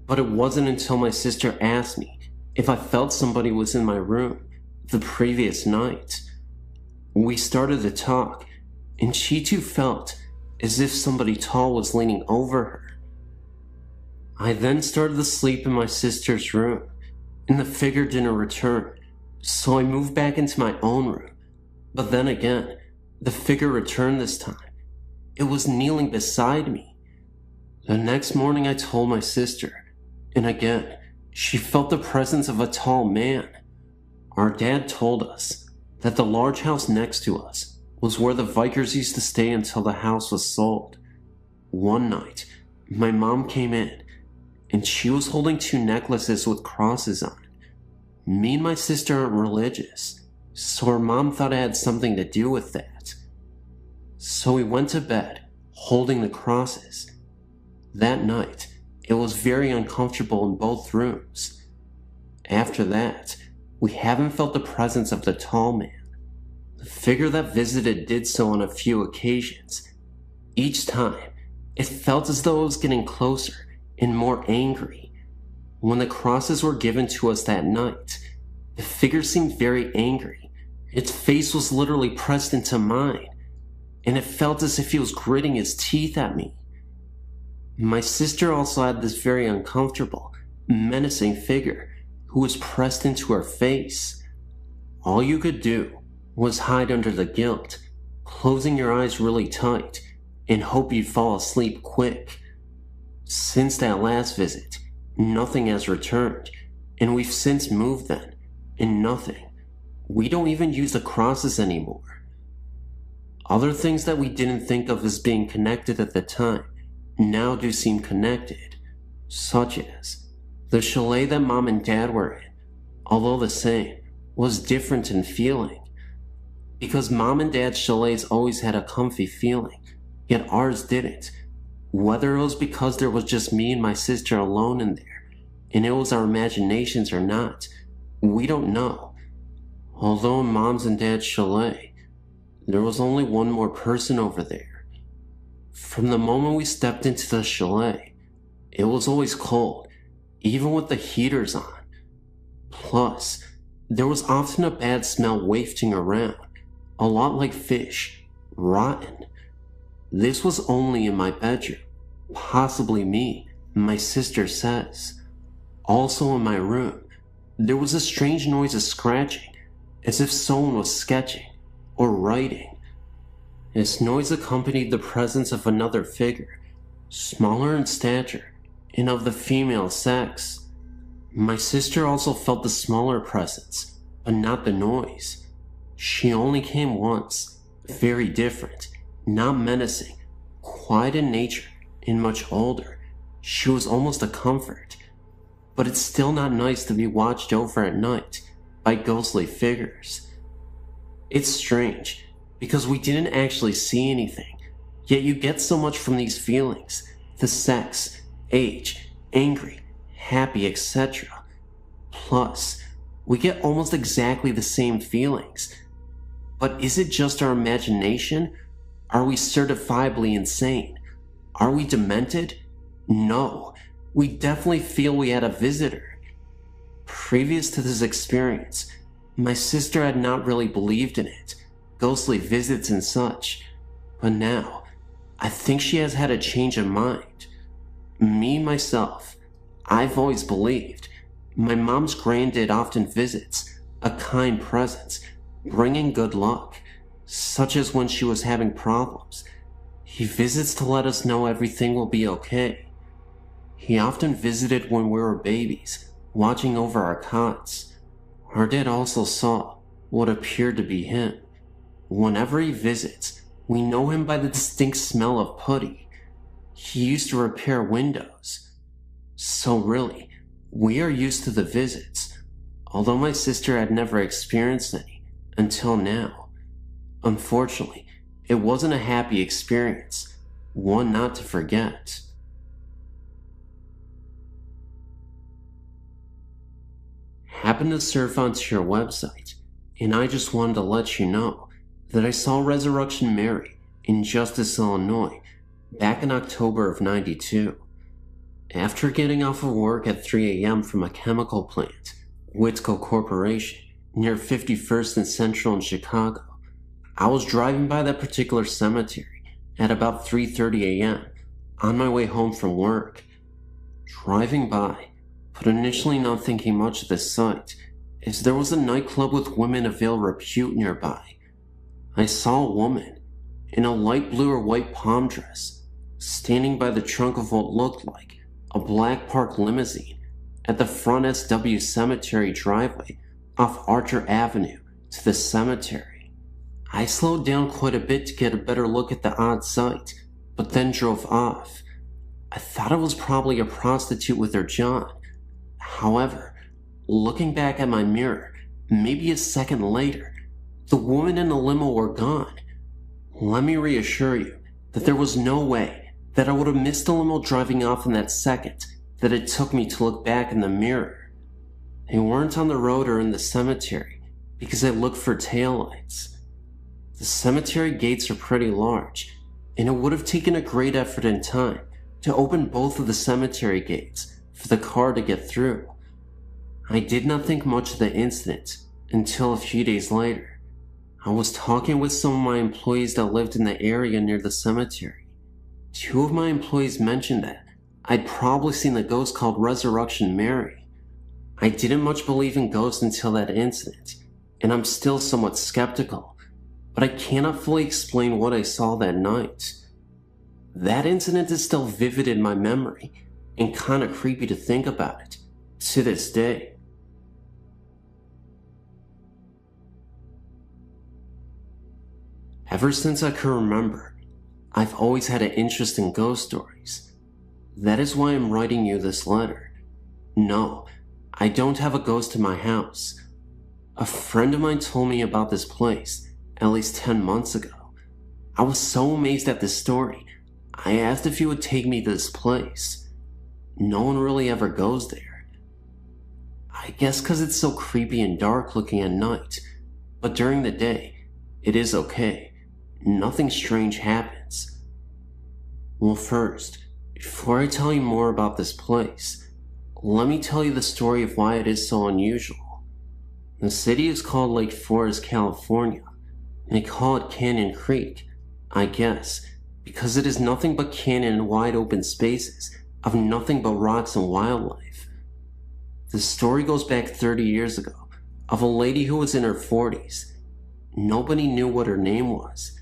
but it wasn't until my sister asked me if I felt somebody was in my room the previous night. We started to talk, and she too felt as if somebody tall was leaning over her. I then started to sleep in my sister's room, and the figure didn't return, so I moved back into my own room. But then again, the figure returned this time. It was kneeling beside me. The next morning I told my sister, and again, she felt the presence of a tall man. Our dad told us that the large house next to us was where the Vikers used to stay until the house was sold. One night, my mom came in, and she was holding 2 necklaces with crosses on it. Me and my sister aren't religious, so her mom thought it had something to do with that. So we went to bed, holding the crosses. That night, it was very uncomfortable in both rooms. After that, we haven't felt the presence of the tall man. The figure that visited did so on a few occasions. Each time, it felt as though it was getting closer and more angry. When the crosses were given to us that night, the figure seemed very angry. Its face was literally pressed into mine, and it felt as if he was gritting his teeth at me. My sister also had this very uncomfortable, menacing figure who was pressed into her face. All you could do was hide under the guilt, closing your eyes really tight, and hope you'd fall asleep quick. Since that last visit, nothing has returned, and we've since moved then, and nothing. We don't even use the crosses anymore. Other things that we didn't think of as being connected at the time now do seem connected, such as the chalet that Mom and Dad were in, although the same, was different in feeling. Because Mom and Dad's chalets always had a comfy feeling, yet ours didn't. Whether it was because there was just me and my sister alone in there, and it was our imaginations or not, we don't know. Although in Mom's and Dad's chalet, there was only one more person over there. From the moment we stepped into the chalet, it was always cold, even with the heaters on. Plus, there was often a bad smell wafting around, a lot like fish, rotten. This was only in my bedroom, possibly me, my sister says. Also in my room, there was a strange noise of scratching, as if someone was sketching or writing. This noise accompanied the presence of another figure, smaller in stature and of the female sex. My sister also felt the smaller presence, but not the noise. She only came once, very different, not menacing, quiet in nature, and much older. She was almost a comfort, but it's still not nice to be watched over at night by ghostly figures. It's strange, because we didn't actually see anything, yet you get so much from these feelings, the sex, age, angry, happy, etc. Plus, we get almost exactly the same feelings. But is it just our imagination? Are we certifiably insane? Are we demented? No, we definitely feel we had a visitor. Previous to this experience, my sister had not really believed in it, ghostly visits and such, but now, I think she has had a change of mind. Me, myself, I've always believed. My mom's granddad often visits, a kind presence, bringing good luck, such as when she was having problems. He visits to let us know everything will be okay. He often visited when we were babies, watching over our cots. Our dad also saw what appeared to be him. Whenever he visits, we know him by the distinct smell of putty. He used to repair windows. So really, we are used to the visits, although my sister had never experienced any until now. Unfortunately, it wasn't a happy experience, one not to forget. Happened to surf onto your website, and I just wanted to let you know that I saw Resurrection Mary in Justice, Illinois, back in October of '92. After getting off of work at 3 a.m. from a chemical plant, Whitco Corporation, near 51st and Central in Chicago, I was driving by that particular cemetery at about 3:30 a.m. on my way home from work. Driving by, but initially not thinking much of this sight, as there was a nightclub with women of ill repute nearby. I saw a woman in a light blue or white palm dress standing by the trunk of what looked like a black park limousine at the front SW Cemetery driveway off Archer Avenue to the cemetery. I slowed down quite a bit to get a better look at the odd sight, but then drove off. I thought it was probably a prostitute with her John. However, looking back at my mirror, maybe a second later, the woman and the limo were gone. Let me reassure you that there was no way that I would have missed the limo driving off in that second that it took me to look back in the mirror. They weren't on the road or in the cemetery because I looked for taillights. The cemetery gates are pretty large, and it would have taken a great effort and time to open both of the cemetery gates for the car to get through. I did not think much of the incident until a few days later. I was talking with some of my employees that lived in the area near the cemetery. Two of my employees mentioned that I'd probably seen a ghost called Resurrection Mary. I didn't much believe in ghosts until that incident, and I'm still somewhat skeptical, but I cannot fully explain what I saw that night. That incident is still vivid in my memory, and kinda creepy to think about it, to this day. Ever since I can remember, I've always had an interest in ghost stories. That is why I'm writing you this letter. No, I don't have a ghost in my house. A friend of mine told me about this place at least 10 months ago. I was so amazed at this story, I asked if he would take me to this place. No one really ever goes there. I guess because it's so creepy and dark looking at night, but during the day, it is okay. Nothing strange happens. Well, first, before I tell you more about this place, let me tell you the story of why it is so unusual. The city is called Lake Forest, California, and they call it Canyon Creek, I guess, because it is nothing but canyon and wide open spaces of nothing but rocks and wildlife. The story goes back 30 years ago of a lady who was in her 40s. Nobody knew what her name was.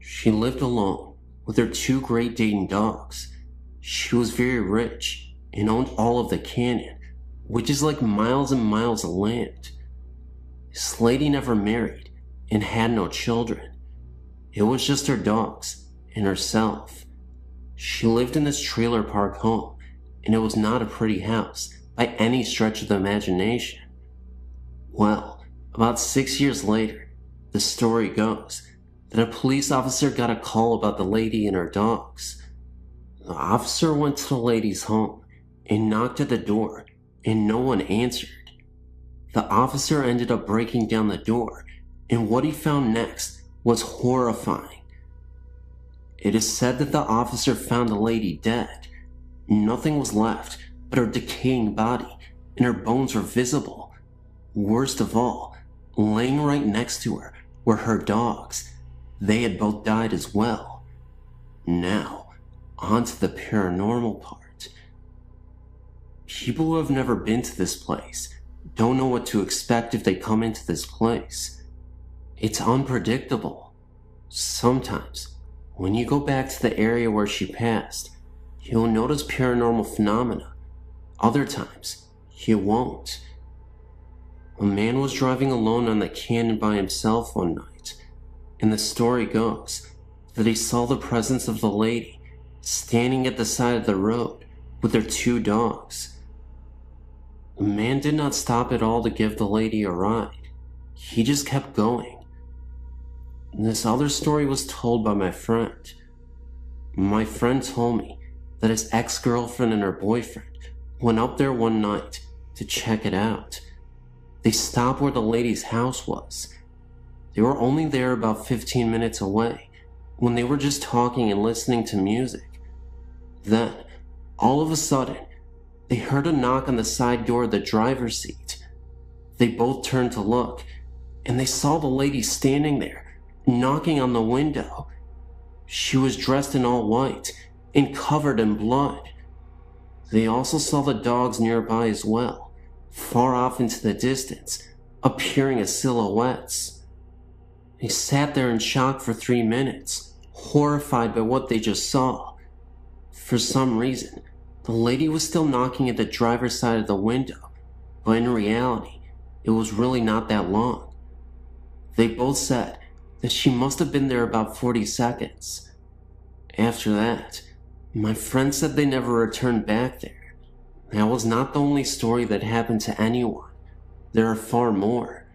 She lived alone with her 2 Great Dane dogs. She was very rich and owned all of the canyon, which is like miles and miles of land. This lady never married and had no children. It was just her dogs and herself. She lived in this trailer park home, and it was not a pretty house by any stretch of the imagination. Well, about 6 years later, the story goes that a police officer got a call about the lady and her dogs. The officer went to the lady's home and knocked at the door, and no one answered. The officer ended up breaking down the door, and what he found next was horrifying. It is said that the officer found the lady dead. Nothing was left but her decaying body, and her bones were visible. Worst of all, laying right next to her were her dogs. They had both died as well. Now, on to the paranormal part. People who have never been to this place don't know what to expect if they come into this place. It's unpredictable. Sometimes, when you go back to the area where she passed, you'll notice paranormal phenomena. Other times, you won't. A man was driving alone on the canyon by himself one night, and the story goes that he saw the presence of the lady standing at the side of the road with their 2 dogs. The man did not stop at all to give the lady a ride. He just kept going. This other story was told by my friend. My friend told me that his ex-girlfriend and her boyfriend went up there one night to check it out. They stopped where the lady's house was. They were only there about 15 minutes away when they were just talking and listening to music. Then, all of a sudden, they heard a knock on the side door of the driver's seat. They both turned to look, and they saw the lady standing there, knocking on the window. She was dressed in all white and covered in blood. They also saw the dogs nearby as well, far off into the distance, appearing as silhouettes. They sat there in shock for 3 minutes, horrified by what they just saw. For some reason, the lady was still knocking at the driver's side of the window, but in reality, it was really not that long. They both said that she must have been there about 40 seconds. After that, my friend said they never returned back there. That was not the only story that happened to anyone. There are far more.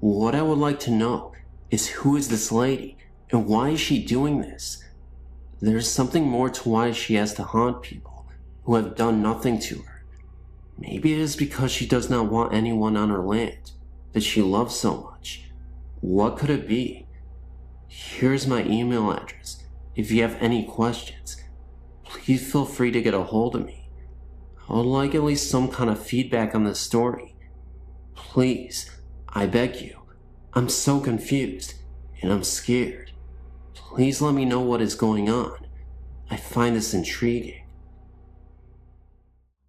What I would like to know is who is this lady and why is she doing this? There's something more to why she has to haunt people who have done nothing to her. Maybe it is because she does not want anyone on her land that she loves so much. What could it be? Here's my email address. If you have any questions, please feel free to get a hold of me. I would like at least some kind of feedback on this story. Please, I beg you. I'm so confused, and I'm scared. Please let me know what is going on. I find this intriguing.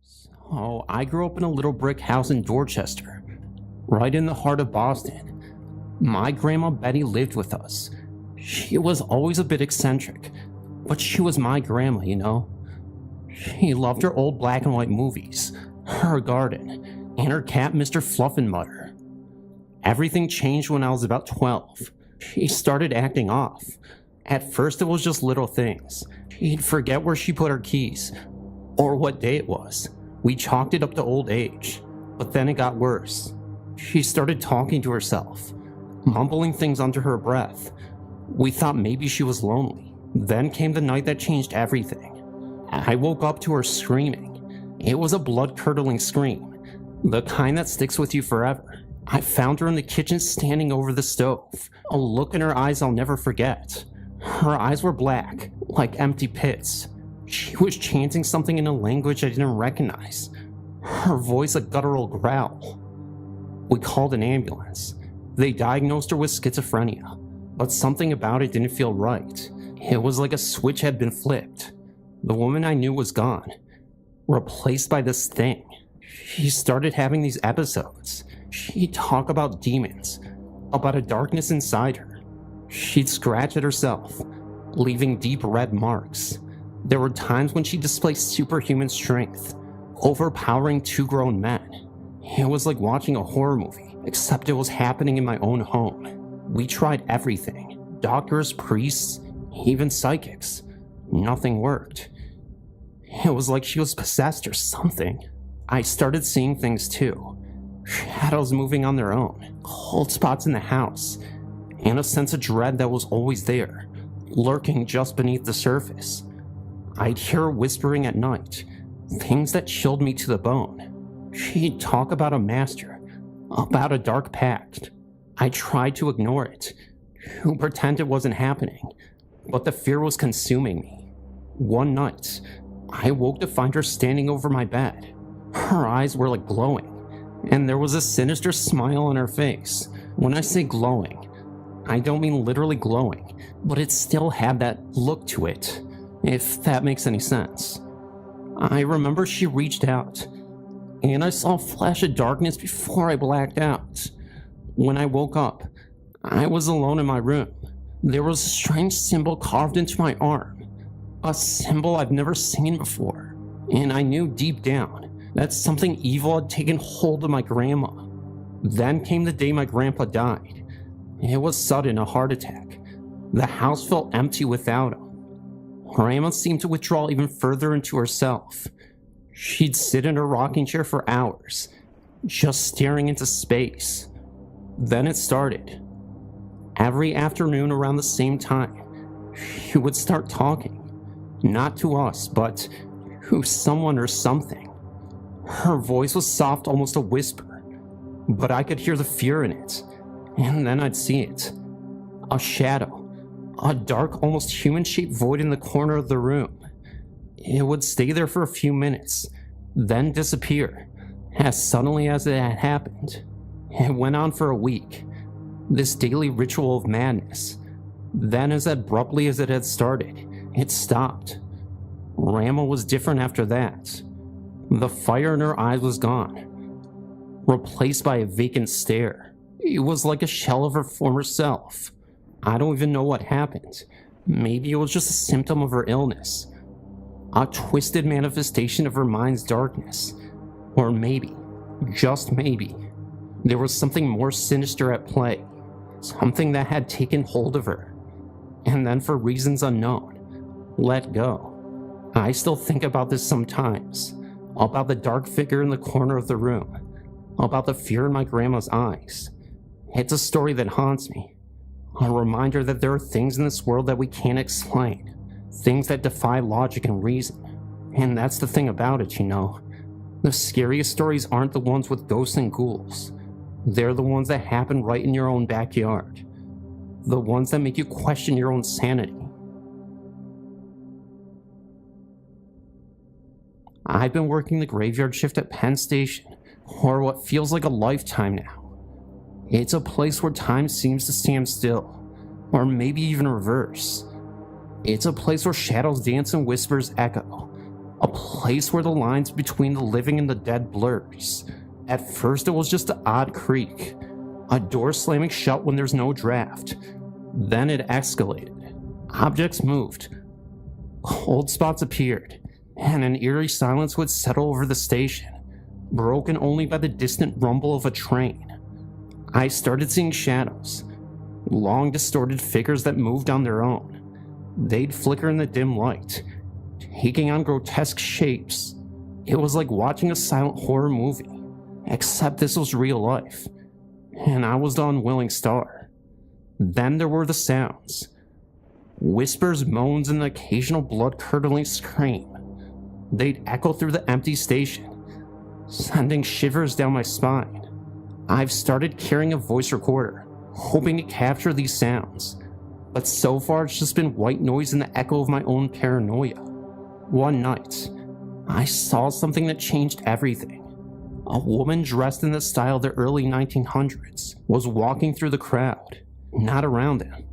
So, I grew up in a little brick house in Dorchester, right in the heart of Boston. My grandma Betty lived with us. She was always a bit eccentric, but she was my grandma, you know. She loved her old black and white movies, her garden, and her cat Mr. Fluffenmutter. Everything changed when I was about 12. She started acting off. At first it was just little things. She'd forget where she put her keys, or what day it was. We chalked it up to old age, but then it got worse. She started talking to herself, mumbling things under her breath. We thought maybe she was lonely. Then came the night that changed everything. I woke up to her screaming. It was a blood-curdling scream, the kind that sticks with you forever. I found her in the kitchen standing over the stove, a look in her eyes I'll never forget. Her eyes were black, like empty pits. She was chanting something in a language I didn't recognize. Her voice a guttural growl. We called an ambulance. They diagnosed her with schizophrenia, but something about it didn't feel right. It was like a switch had been flipped. The woman I knew was gone, replaced by this thing.
she started having these episodes. She'd talk about demons, about a darkness inside her. She'd scratch at herself, leaving deep red marks. There were times when she displayed superhuman strength, overpowering two grown men. It was like watching a horror movie, except it was happening in my own home. We tried everything. Doctors, priests, even psychics. Nothing worked. It was like she was possessed or something. I started seeing things too. Shadows moving on their own, cold spots in the house, and a sense of dread that was always there, lurking just beneath the surface. I'd hear her whispering at night, things that chilled me to the bone. She'd talk about a master, about a dark pact. I tried to ignore it, to pretend it wasn't happening, but the fear was consuming me. One night, I woke to find her standing over my bed. Her eyes were like glowing, and there was a sinister smile on her face. When I say glowing, I don't mean literally glowing, but it still had that look to it, if that makes any sense. I remember she reached out, and I saw a flash of darkness before I blacked out. When I woke up, I was alone in my room. There was a strange symbol carved into my arm, a symbol I've never seen before, and I knew deep down that something evil had taken hold of my grandma. Then came the day my grandpa died. It was sudden, a heart attack. The house felt empty without him. Grandma seemed to withdraw even further into herself. She'd sit in her rocking chair for hours, just staring into space. Then it started. Every afternoon around the same time, she would start talking. Not to us, but to someone or something. Her voice was soft, almost a whisper, but I could hear the fear in it, and then I'd see it. A shadow, a dark, almost human-shaped void in the corner of the room. It would stay there for a few minutes, then disappear, as suddenly as it had happened. It went on for a week, this daily ritual of madness. Then, as abruptly as it had started, it stopped. Grandma was different after that. The fire in her eyes was gone, replaced by a vacant stare. It was like a shell of her former self. I don't even know what happened. Maybe it was just a symptom of her illness, a twisted manifestation of her mind's darkness. Or maybe, just maybe, there was something more sinister at play, something that had taken hold of her, and then for reasons unknown, let go. I still think about this sometimes, about the dark figure in the corner of the room, about the fear in my grandma's eyes. It's a story that haunts me, a reminder that there are things in this world that we can't explain, things that defy logic and reason. And that's the thing about it, you know. The scariest stories aren't the ones with ghosts and ghouls. They're the ones that happen right in your own backyard. The ones that make you question your own sanity. I've been working the graveyard shift at Penn Station for what feels like a lifetime now. It's a place where time seems to stand still, or maybe even reverse. It's a place where shadows dance and whispers echo, a place where the lines between the living and the dead blurs. At first it was just an odd creak, a door slamming shut when there's no draft. Then it escalated. Objects moved. Cold spots appeared, and an eerie silence would settle over the station, broken only by the distant rumble of a train. I started seeing shadows, long distorted figures that moved on their own. They'd flicker in the dim light, taking on grotesque shapes. It was like watching a silent horror movie, except this was real life, and I was the unwilling star. Then there were the sounds. Whispers, moans, and an occasional blood-curdling scream. They'd echo through the empty station, sending shivers down my spine. I've started carrying a voice recorder, hoping to capture these sounds, but so far it's just been white noise and the echo of my own paranoia. One night, I saw something that changed everything. A woman dressed in the style of the early 1900s was walking through the crowd, not around them,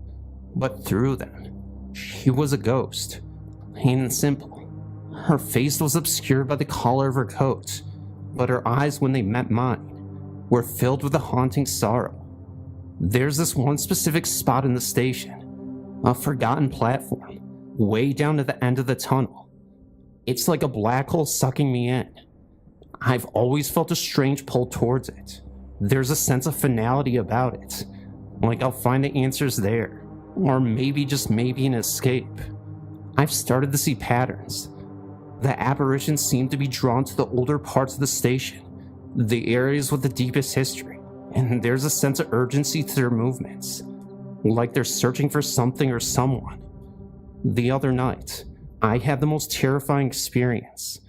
but through them. She was a ghost, plain and simple. Her face was obscured by the collar of her coat, but her eyes, when they met mine, were filled with a haunting sorrow. There's this one specific spot in the station, a forgotten platform, way down at the end of the tunnel. It's like a black hole sucking me in. I've always felt a strange pull towards it. There's a sense of finality about it, like I'll find the answers there, or maybe, just maybe, an escape. I've started to see patterns. The apparitions seem to be drawn to the older parts of the station, the areas with the deepest history, and there's a sense of urgency to their movements, like they're searching for something or someone. The other night, I had the most terrifying experience.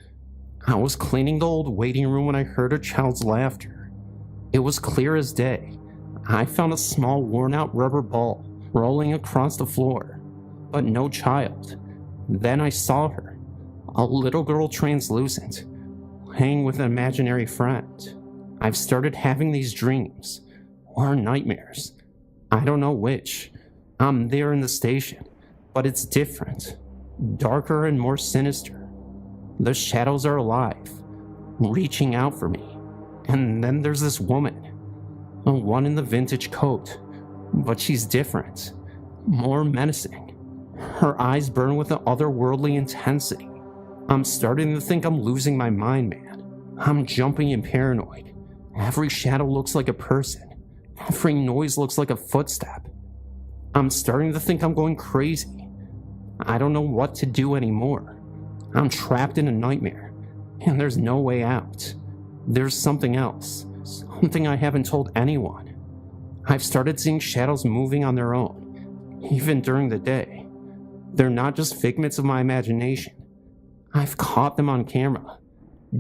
I was cleaning the old waiting room when I heard a child's laughter. It was clear as day. I found a small worn-out rubber ball rolling across the floor, but no child. Then I saw her, a little girl translucent, playing with an imaginary friend. I've started having these dreams, or nightmares. I don't know which. I'm there in the station, but it's different, darker and more sinister. The shadows are alive, reaching out for me. And then there's this woman, the one in the vintage coat, but she's different, more menacing. Her eyes burn with an otherworldly intensity. I'm starting to think I'm losing my mind, man. I'm jumping and paranoid. Every shadow looks like a person. Every noise looks like a footstep. I'm starting to think I'm going crazy. I don't know what to do anymore. I'm trapped in a nightmare, and there's no way out. There's something else, something I haven't told anyone. I've started seeing shadows moving on their own, even during the day. They're not just figments of my imagination. I've caught them on camera.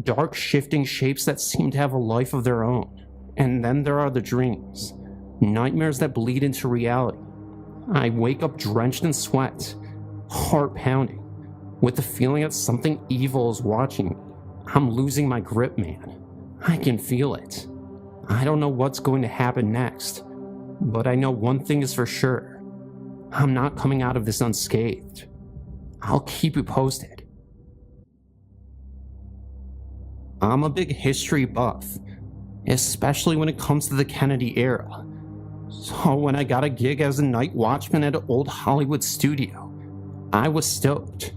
Dark, shifting shapes that seem to have a life of their own. And then there are the dreams, nightmares that bleed into reality. I wake up drenched in sweat, heart pounding, with the feeling that something evil is watching me. I'm losing my grip, man. I can feel it. I don't know what's going to happen next, but I know one thing is for sure. I'm not coming out of this unscathed. I'll keep you posted. I'm a big history buff, especially when it comes to the Kennedy era. So when I got a gig as a night watchman at an old Hollywood studio, I was stoked.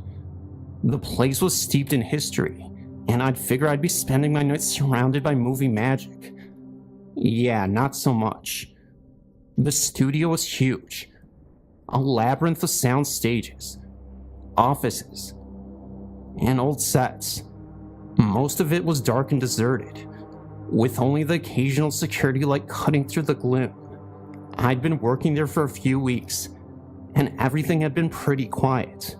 The place was steeped in history, and I'd figure I'd be spending my nights surrounded by movie magic. Yeah, not so much. The studio was huge. A labyrinth of sound stages, offices, and old sets. Most of it was dark and deserted, with only the occasional security light cutting through the gloom. I'd been working there for a few weeks, and everything had been pretty quiet.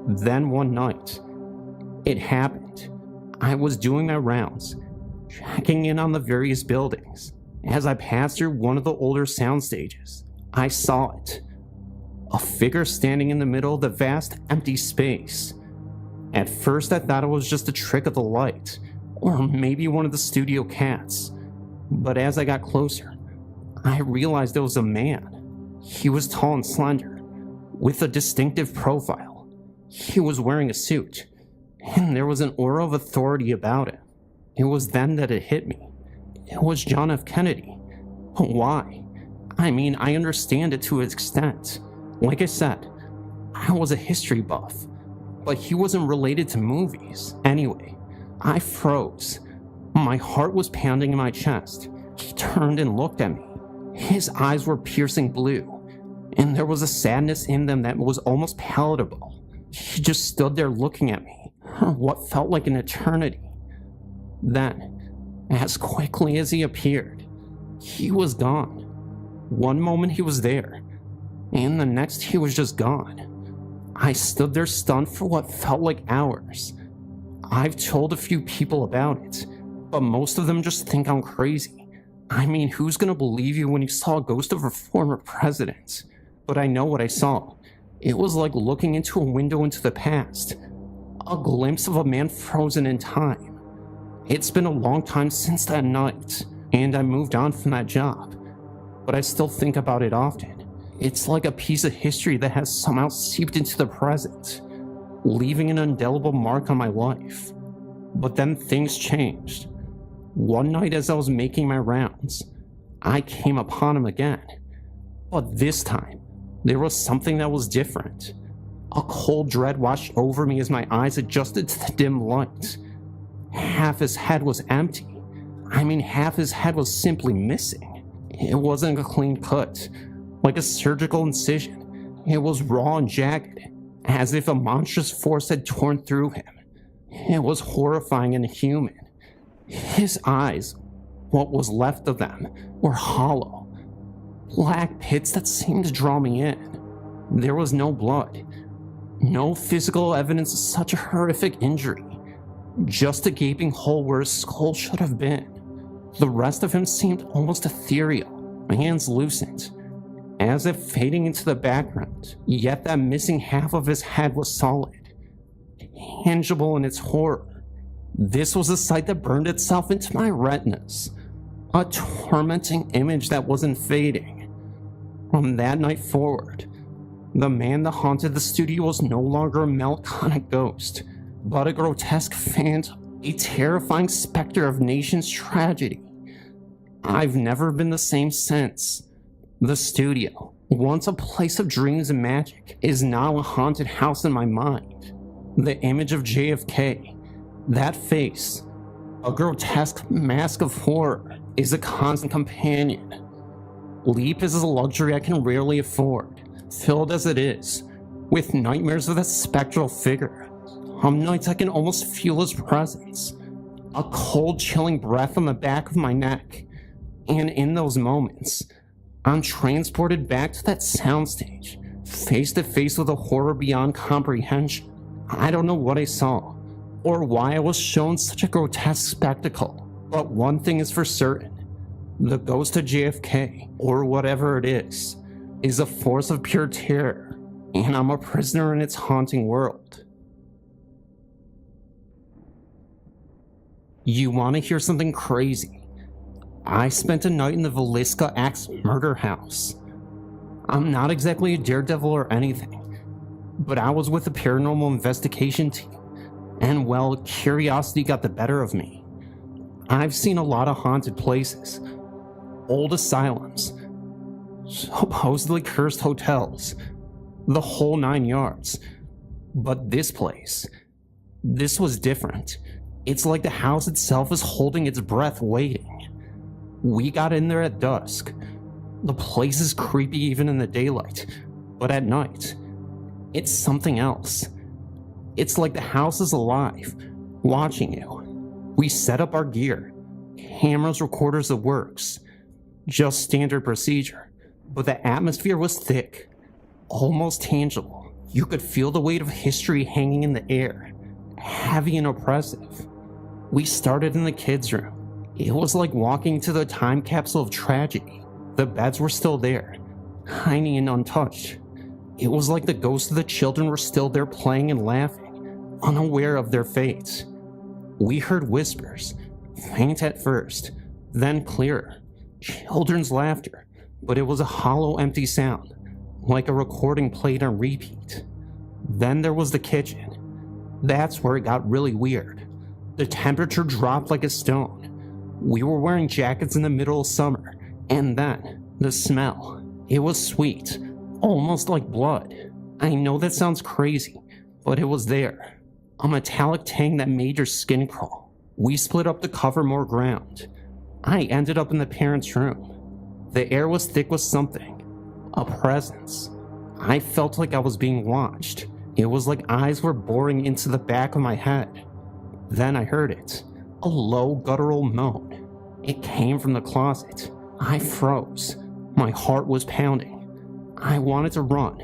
Then one night, it happened. I was doing my rounds, checking in on the various buildings. As I passed through one of the older sound stages, I saw it. A figure standing in the middle of the vast, empty space. At first, I thought it was just a trick of the light, or maybe one of the studio cats. But as I got closer, I realized it was a man. He was tall and slender, with a distinctive profile. He was wearing a suit, and there was an aura of authority about him. It was then that it hit me. It was John F. Kennedy. But why? I mean, I understand it to an extent. Like I said, I was a history buff, but he wasn't related to movies. Anyway, I froze. My heart was pounding in my chest. He turned and looked at me. His eyes were piercing blue, and there was a sadness in them that was almost palatable. He just stood there looking at me for what felt like an eternity. Then, as quickly as he appeared, he was gone. One moment he was there, and the next he was just gone. I stood there stunned for what felt like hours. I've told a few people about it, but most of them just think I'm crazy. I mean, who's gonna believe you when you saw a ghost of a former president? But I know what I saw. It was like looking into a window into the past. A glimpse of a man frozen in time. It's been a long time since that night, and I moved on from that job. But I still think about it often. It's like a piece of history that has somehow seeped into the present, leaving an indelible mark on my life. But then things changed. One night as I was making my rounds, I came upon him again. But this time, there was something that was different. A cold dread washed over me as my eyes adjusted to the dim light. Half his head was empty. I mean, half his head was simply missing. It wasn't a clean cut, like a surgical incision. It was raw and jagged, as if a monstrous force had torn through him. It was horrifying and inhuman. His eyes, what was left of them, were hollow, black pits that seemed to draw me in. There was no blood, no physical evidence of such a horrific injury, just a gaping hole where his skull should have been. The rest of him seemed almost ethereal, translucent, as if fading into the background, yet that missing half of his head was solid, tangible in its horror. This was a sight that burned itself into my retinas, a tormenting image that wasn't fading. From that night forward, the man that haunted the studio was no longer a melancholic ghost, but a grotesque phantom, a terrifying specter of nation's tragedy. I've never been the same since. The studio, once a place of dreams and magic, is now a haunted house in my mind. The image of JFK, that face, a grotesque mask of horror, is a constant companion. Sleep is a luxury I can rarely afford, filled as it is, with nightmares of that spectral figure. Some nights I can almost feel his presence, a cold, chilling breath on the back of my neck, and in those moments, I'm transported back to that soundstage, face to face with a horror beyond comprehension. I don't know what I saw, or why I was shown such a grotesque spectacle, but one thing is for certain. The ghost of JFK, or whatever it is a force of pure terror, and I'm a prisoner in its haunting world. You want to hear something crazy? I spent a night in the Villisca Axe murder house. I'm not exactly a daredevil or anything, but I was with the paranormal investigation team, and well, curiosity got the better of me. I've seen a lot of haunted places, old asylums, supposedly cursed hotels, the whole 9 yards. But this place, this was different. It's like the house itself is holding its breath waiting. We got in there at dusk. The place is creepy even in the daylight, but at night, it's something else. It's like the house is alive, watching you. We set up our gear, cameras, recorders, the works. Just standard procedure, but the atmosphere was thick, almost tangible. You could feel the weight of history hanging in the air, heavy and oppressive. We started in the kids' room. It was like walking to the time capsule of tragedy. The beds were still there, tiny and untouched. It was like the ghosts of the children were still there playing and laughing, unaware of their fates. We heard whispers, faint at first, then clearer. Children's laughter, but it was a hollow, empty sound, like a recording played on repeat. Then there was the kitchen. That's where it got really weird. The temperature dropped like a stone. We were wearing jackets in the middle of summer, and then the smell. It was sweet, almost like blood. I know that sounds crazy, but it was there. A metallic tang that made your skin crawl. We split up to cover more ground. I ended up in the parents' room. The air was thick with something, a presence. I felt like I was being watched. It was like eyes were boring into the back of my head. Then I heard it, a low guttural moan. It came from the closet. I froze. My heart was pounding. I wanted to run,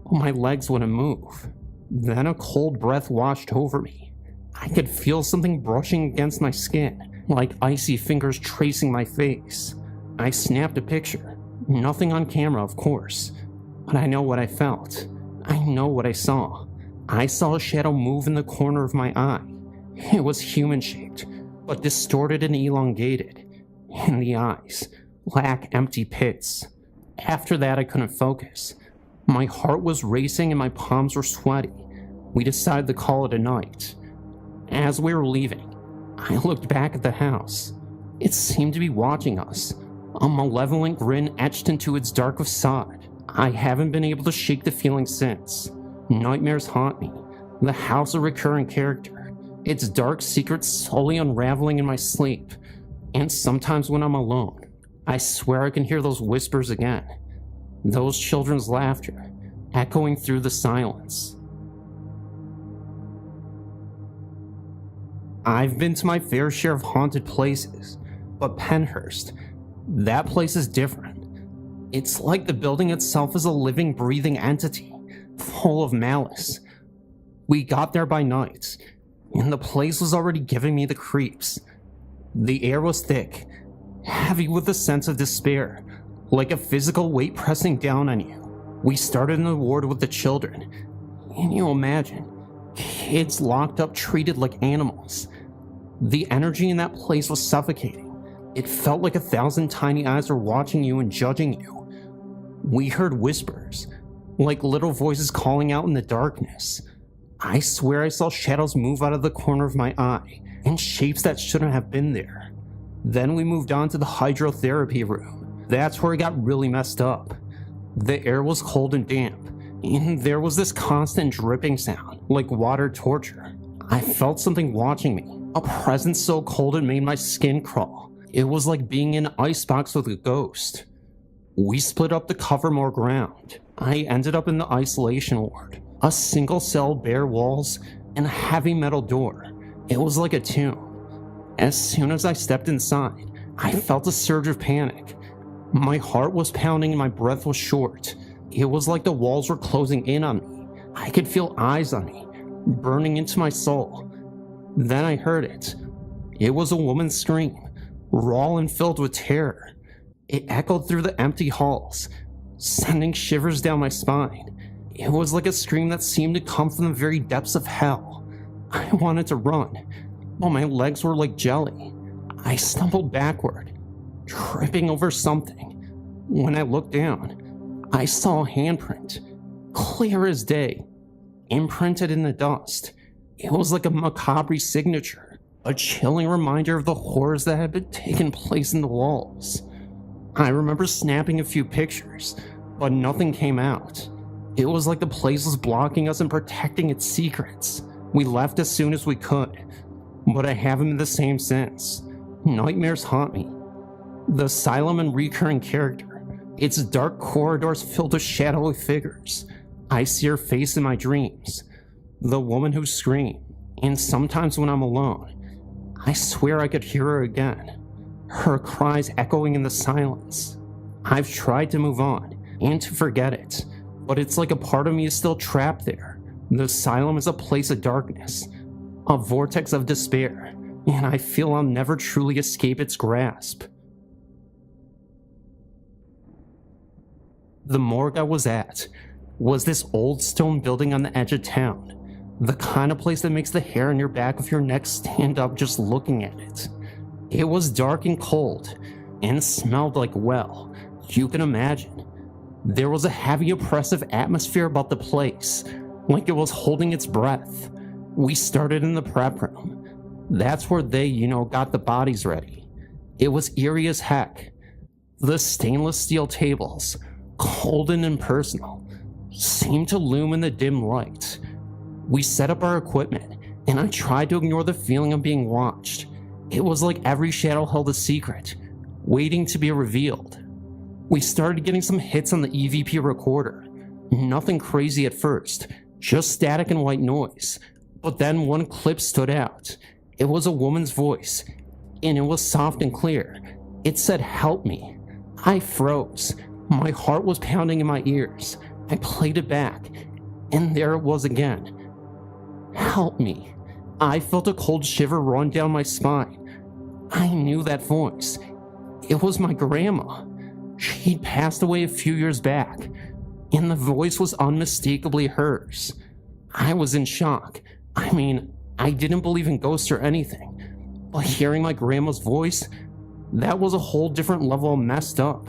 but my legs wouldn't move. Then a cold breath washed over me. I could feel something brushing against my skin, like icy fingers tracing my face. I snapped a picture. Nothing on camera, of course, but I know what I felt. I know what I saw. I saw a shadow move in the corner of my eye. It was human-shaped, but distorted and elongated. In the eyes, black, empty pits. After that, I couldn't focus. My heart was racing and my palms were sweaty. We decided to call it a night. As we were leaving, I looked back at the house. It seemed to be watching us, a malevolent grin etched into its dark facade. I haven't been able to shake the feeling since. Nightmares haunt me, the house a recurring character, its dark secrets slowly unraveling in my sleep. And sometimes when I'm alone, I swear I can hear those whispers again, those children's laughter, echoing through the silence. I've been to my fair share of haunted places, but Penhurst, that place is different. It's like the building itself is a living, breathing entity, full of malice. We got there by night, and the place was already giving me the creeps. The air was thick, heavy with a sense of despair, like a physical weight pressing down on you. We started in the ward with the children, and you imagine, kids locked up treated like animals. The energy in that place was suffocating. It felt like 1,000 tiny eyes were watching you and judging you. We heard whispers, like little voices calling out in the darkness. I swear I saw shadows move out of the corner of my eye, in shapes that shouldn't have been there. Then we moved on to the hydrotherapy room. That's where it got really messed up. The air was cold and damp, and there was this constant dripping sound, like water torture. I felt something watching me, a presence so cold it made my skin crawl. It was like being in an icebox with a ghost. We split up to cover more ground. I ended up in the isolation ward, a single cell, bare walls, and a heavy metal door. It was like a tomb. As soon as I stepped inside, I felt a surge of panic. My heart was pounding and my breath was short. It was like the walls were closing in on me. I could feel eyes on me, burning into my soul. Then I heard it. It was a woman's scream, raw and filled with terror. It echoed through the empty halls, sending shivers down my spine. It was like a scream that seemed to come from the very depths of hell. I wanted to run, but my legs were like jelly. I stumbled backward, tripping over something. When I looked down, I saw a handprint, clear as day, imprinted in the dust. It was like a macabre signature, a chilling reminder of the horrors that had been taking place in the walls. I remember snapping a few pictures, but nothing came out. It was like the place was blocking us and protecting its secrets. We left as soon as we could, but I haven't been the same since. Nightmares haunt me. The asylum and recurring character, its dark corridors filled with shadowy figures. I see her face in my dreams, the woman who screamed, and sometimes when I'm alone, I swear I could hear her again, her cries echoing in the silence. I've tried to move on and to forget it, but it's like a part of me is still trapped there. The asylum is a place of darkness, a vortex of despair, and I feel I'll never truly escape its grasp. The morgue I was at was this old stone building on the edge of town, the kind of place that makes the hair on your back of your neck stand up just looking at it. It was dark and cold, and smelled like, well, you can imagine. There was a heavy, oppressive atmosphere about the place, like it was holding its breath. We started in the prep room. That's where they, got the bodies ready. It was eerie as heck. The stainless steel tables, cold and impersonal, seemed to loom in the dim light. We set up our equipment, and I tried to ignore the feeling of being watched. It was like every shadow held a secret, waiting to be revealed. We started getting some hits on the EVP recorder. Nothing crazy at first, just static and white noise. But then one clip stood out. It was a woman's voice, and it was soft and clear. It said, "Help me." I froze. My heart was pounding in my ears. I played it back, and there it was again. "Help me." I felt a cold shiver run down my spine. I knew that voice. It was my grandma. She'd passed away a few years back, and the voice was unmistakably hers. I was in shock. I didn't believe in ghosts or anything, but hearing my grandma's voice, that was a whole different level of messed up.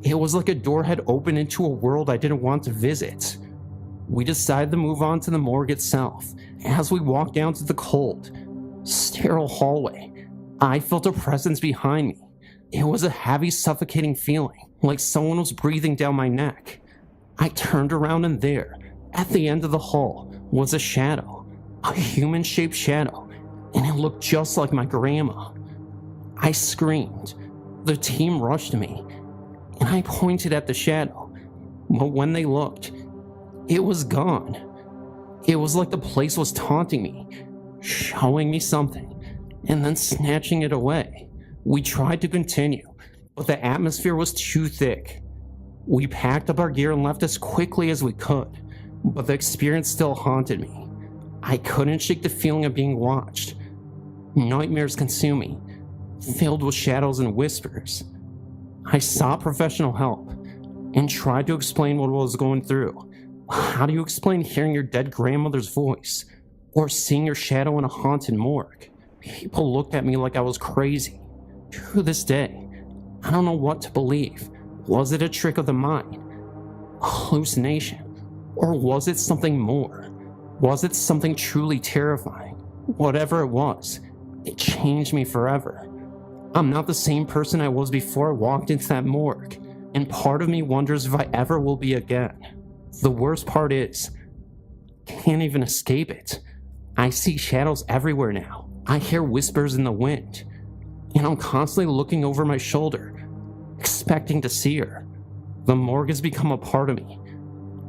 It was like a door had opened into a world I didn't want to visit. We decided to move on to the morgue itself. As we walked down to the cold, sterile hallway, I felt a presence behind me. It was a heavy, suffocating feeling, like someone was breathing down my neck. I turned around and there, at the end of the hall, was a shadow, a human-shaped shadow, and it looked just like my grandma. I screamed. The team rushed me, and I pointed at the shadow, but when they looked, it was gone. It was like the place was taunting me, showing me something, and then snatching it away. We tried to continue, but the atmosphere was too thick. We packed up our gear and left as quickly as we could, but the experience still haunted me. I couldn't shake the feeling of being watched. Nightmares consumed me, filled with shadows and whispers. I sought professional help and tried to explain what I was going through. How do you explain hearing your dead grandmother's voice or seeing your shadow in a haunted morgue? People looked at me like I was crazy. To this day, I don't know what to believe. Was it a trick of the mind? A hallucination? Or was it something more? Was it something truly terrifying? Whatever it was, it changed me forever. I'm not the same person I was before I walked into that morgue, and part of me wonders if I ever will be again. The worst part is, I can't even escape it. I see shadows everywhere now. I hear whispers in the wind, and I'm constantly looking over my shoulder, expecting to see her. The morgue has become a part of me,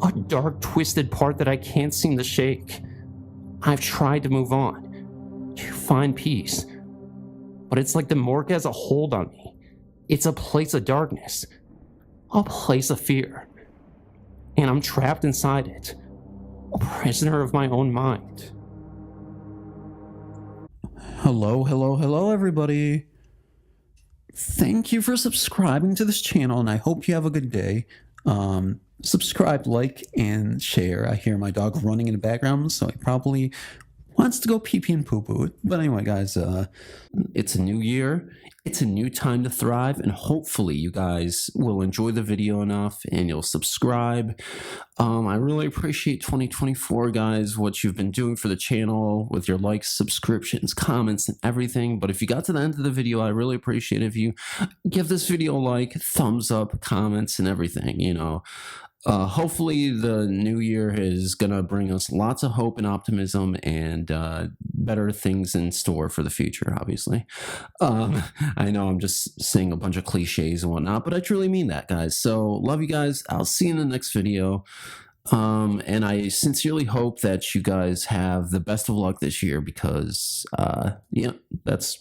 a dark, twisted part that I can't seem to shake. I've tried to move on, to find peace, but it's like the morgue has a hold on me. It's a place of darkness, a place of fear, and I'm trapped inside it, a prisoner of my own mind.
Hello, everybody. Thank you for subscribing to this channel, and I hope you have a good day. Subscribe, like, and share. I hear my dog running in the background, so he probably wants to go pee-pee and poo-poo. But anyway, guys, it's a new year. It's a new time to thrive, and hopefully you guys will enjoy the video enough and you'll subscribe. I really appreciate 2024, guys, what you've been doing for the channel with your likes, subscriptions, comments, and everything. But if you got to the end of the video, I really appreciate if you give this video a like, thumbs up, comments, and everything, you know. Hopefully the new year is gonna bring us lots of hope and optimism and better things in store for the future, obviously. I know I'm just saying a bunch of cliches and whatnot, but I truly mean that, guys. So love you guys. I'll see you in the next video. And I sincerely hope that you guys have the best of luck this year because, yeah, that's